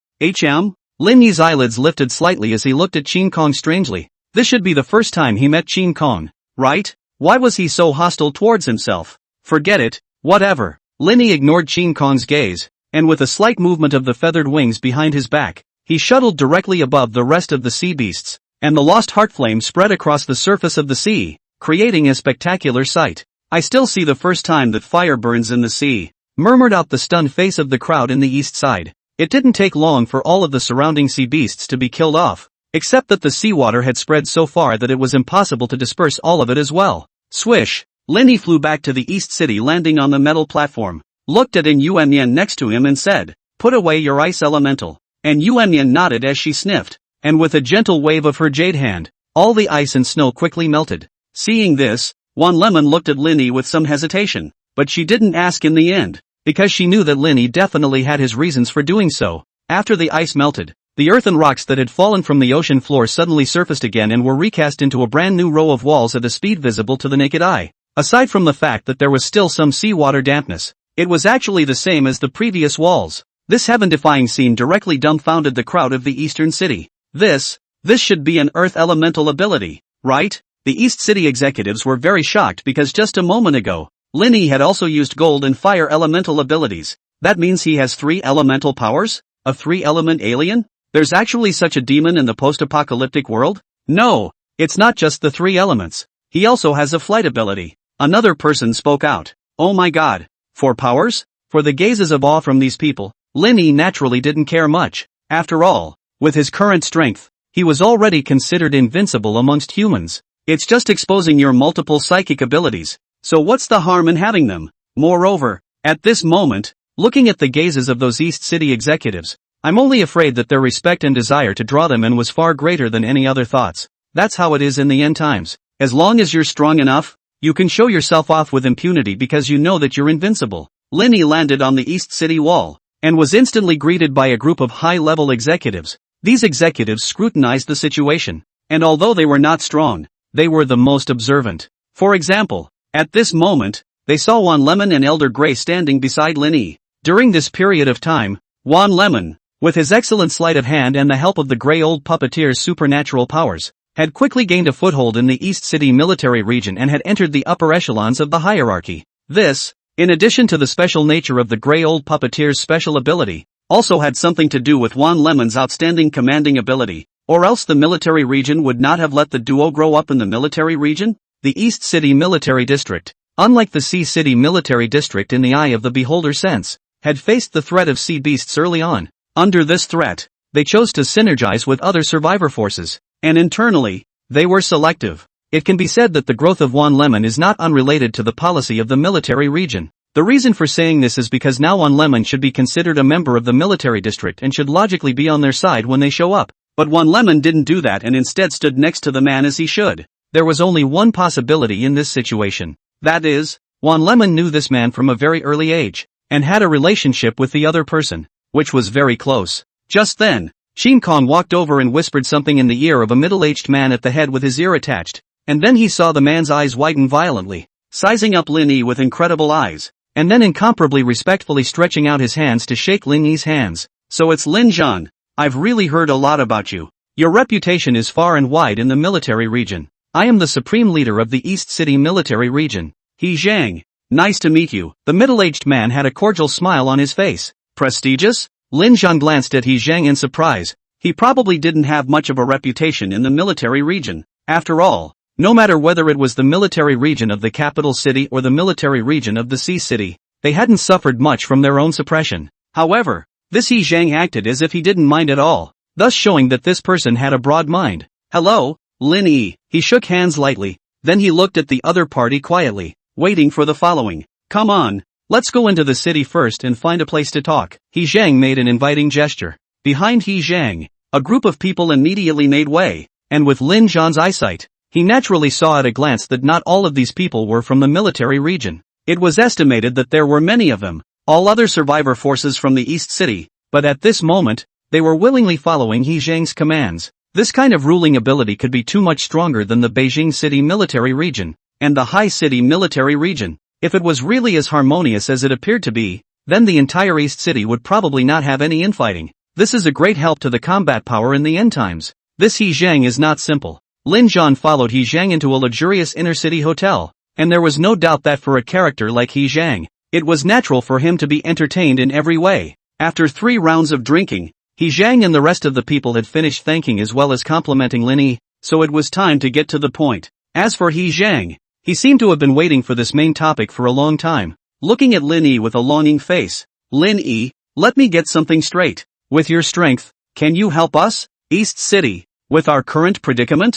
Lin Yi's eyelids lifted slightly as he looked at Shin Kong strangely. This should be the first time he met Shin Kong, right? Why was he so hostile towards himself? Forget it, whatever. Lin Yi ignored Shin Kong's gaze, and with a slight movement of the feathered wings behind his back, he shuttled directly above the rest of the sea beasts, and the lost heart flame spread across the surface of the sea, creating a spectacular sight. I still see the first time that fire burns in the sea, murmured out the stunned face of the crowd in the east side. It didn't take long for all of the surrounding sea beasts to be killed off, except that the seawater had spread so far that it was impossible to disperse all of it as well. Swish! Lin Yi flew back to the east city, landing on the metal platform, looked at An Yuanyan next to him and said, "Put away your ice elemental." An Yuanyan nodded as she sniffed, and with a gentle wave of her jade hand, all the ice and snow quickly melted. Seeing this, Wan Lemon looked at Lin Yi with some hesitation, but she didn't ask in the end, because she knew that Lin Yi definitely had his reasons for doing so. After the ice melted, the earth and rocks that had fallen from the ocean floor suddenly surfaced again and were recast into a brand new row of walls at a speed visible to the naked eye. Aside from the fact that there was still some seawater dampness, it was actually the same as the previous walls. This heaven-defying scene directly dumbfounded the crowd of the eastern city. This should be an earth elemental ability, right? The East City executives were very shocked because just a moment ago, Lin Yi had also used gold and fire elemental abilities. That means he has 3 elemental powers? A 3-element alien? There's actually such a demon in the post-apocalyptic world? No, it's not just the 3 elements. He also has a flight ability. Another person spoke out. Oh my god. 4 powers? For the gazes of awe from these people, Lin Yi naturally didn't care much. After all, with his current strength, he was already considered invincible amongst humans. It's just exposing your multiple psychic abilities. So what's the harm in having them? Moreover, at this moment, looking at the gazes of those East City executives, I'm only afraid that their respect and desire to draw them in was far greater than any other thoughts. That's how it is in the end times. As long as you're strong enough, you can show yourself off with impunity because you know that you're invincible. Lin Yi landed on the East City wall, and was instantly greeted by a group of high-level executives. These executives scrutinized the situation, and although they were not strong, they were the most observant. For example, at this moment, they saw Wan Lemon and Elder Grey standing beside Lin Yi. During this period of time, Wan Lemon, with his excellent sleight of hand and the help of the Grey Old Puppeteer's supernatural powers, had quickly gained a foothold in the East City military region and had entered the upper echelons of the hierarchy. This, in addition to the special nature of the Grey Old Puppeteer's special ability, also had something to do with Wan Lemon's outstanding commanding ability, or else the military region would not have let the duo grow up in the military region. The East City Military District, unlike the Sea City Military District in the eye of the beholder sense, had faced the threat of sea beasts early on. Under this threat, they chose to synergize with other survivor forces, and internally, they were selective. It can be said that the growth of Wan Lemon is not unrelated to the policy of the military region. The reason for saying this is because now Wan Lemon should be considered a member of the military district and should logically be on their side when they show up. But Wan Lemon didn't do that and instead stood next to the man as he should. There was only one possibility in this situation. That is, Wan Lemon knew this man from a very early age, and had a relationship with the other person, which was very close. Just then, Shin Kong walked over and whispered something in the ear of a middle-aged man at the head with his ear attached, and then he saw the man's eyes widen violently, sizing up Lin Yi with incredible eyes, and then incomparably respectfully stretching out his hands to shake Lin Yi's hands. So it's Lin Zhan. I've really heard a lot about you. Your reputation is far and wide in the military region. I am the supreme leader of the East City military region. He Zhang. Nice to meet you. The middle-aged man had a cordial smile on his face. Prestigious? Lin Zhan glanced at He Zhang in surprise. He probably didn't have much of a reputation in the military region. After all, no matter whether it was the military region of the capital city or the military region of the sea city, they hadn't suffered much from their own suppression. However, this He Zhang acted as if he didn't mind at all, thus showing that this person had a broad mind. Hello, Lin Yi. He shook hands lightly, then he looked at the other party quietly, waiting for the following. Come on, let's go into the city first and find a place to talk. He Zhang made an inviting gesture. Behind He Zhang, a group of people immediately made way, and with Lin Zhan's eyesight, he naturally saw at a glance that not all of these people were from the military region. It was estimated that there were many of them, all other survivor forces from the East City, but at this moment, they were willingly following He Zhang's commands. This kind of ruling ability could be too much stronger than the Beijing City military region, and the Hai City military region. If it was really as harmonious as it appeared to be, then the entire East City would probably not have any infighting. This is a great help to the combat power in the end times. This He Zhang is not simple. Lin Zhan followed He Zhang into a luxurious inner-city hotel, and there was no doubt that for a character like He Zhang, it was natural for him to be entertained in every way. After 3 rounds of drinking, He Zhang and the rest of the people had finished thanking as well as complimenting Lin Yi, so it was time to get to the point. As for He Zhang, he seemed to have been waiting for this main topic for a long time, looking at Lin Yi with a longing face. Lin Yi, let me get something straight. With your strength, can you help us, East City, with our current predicament?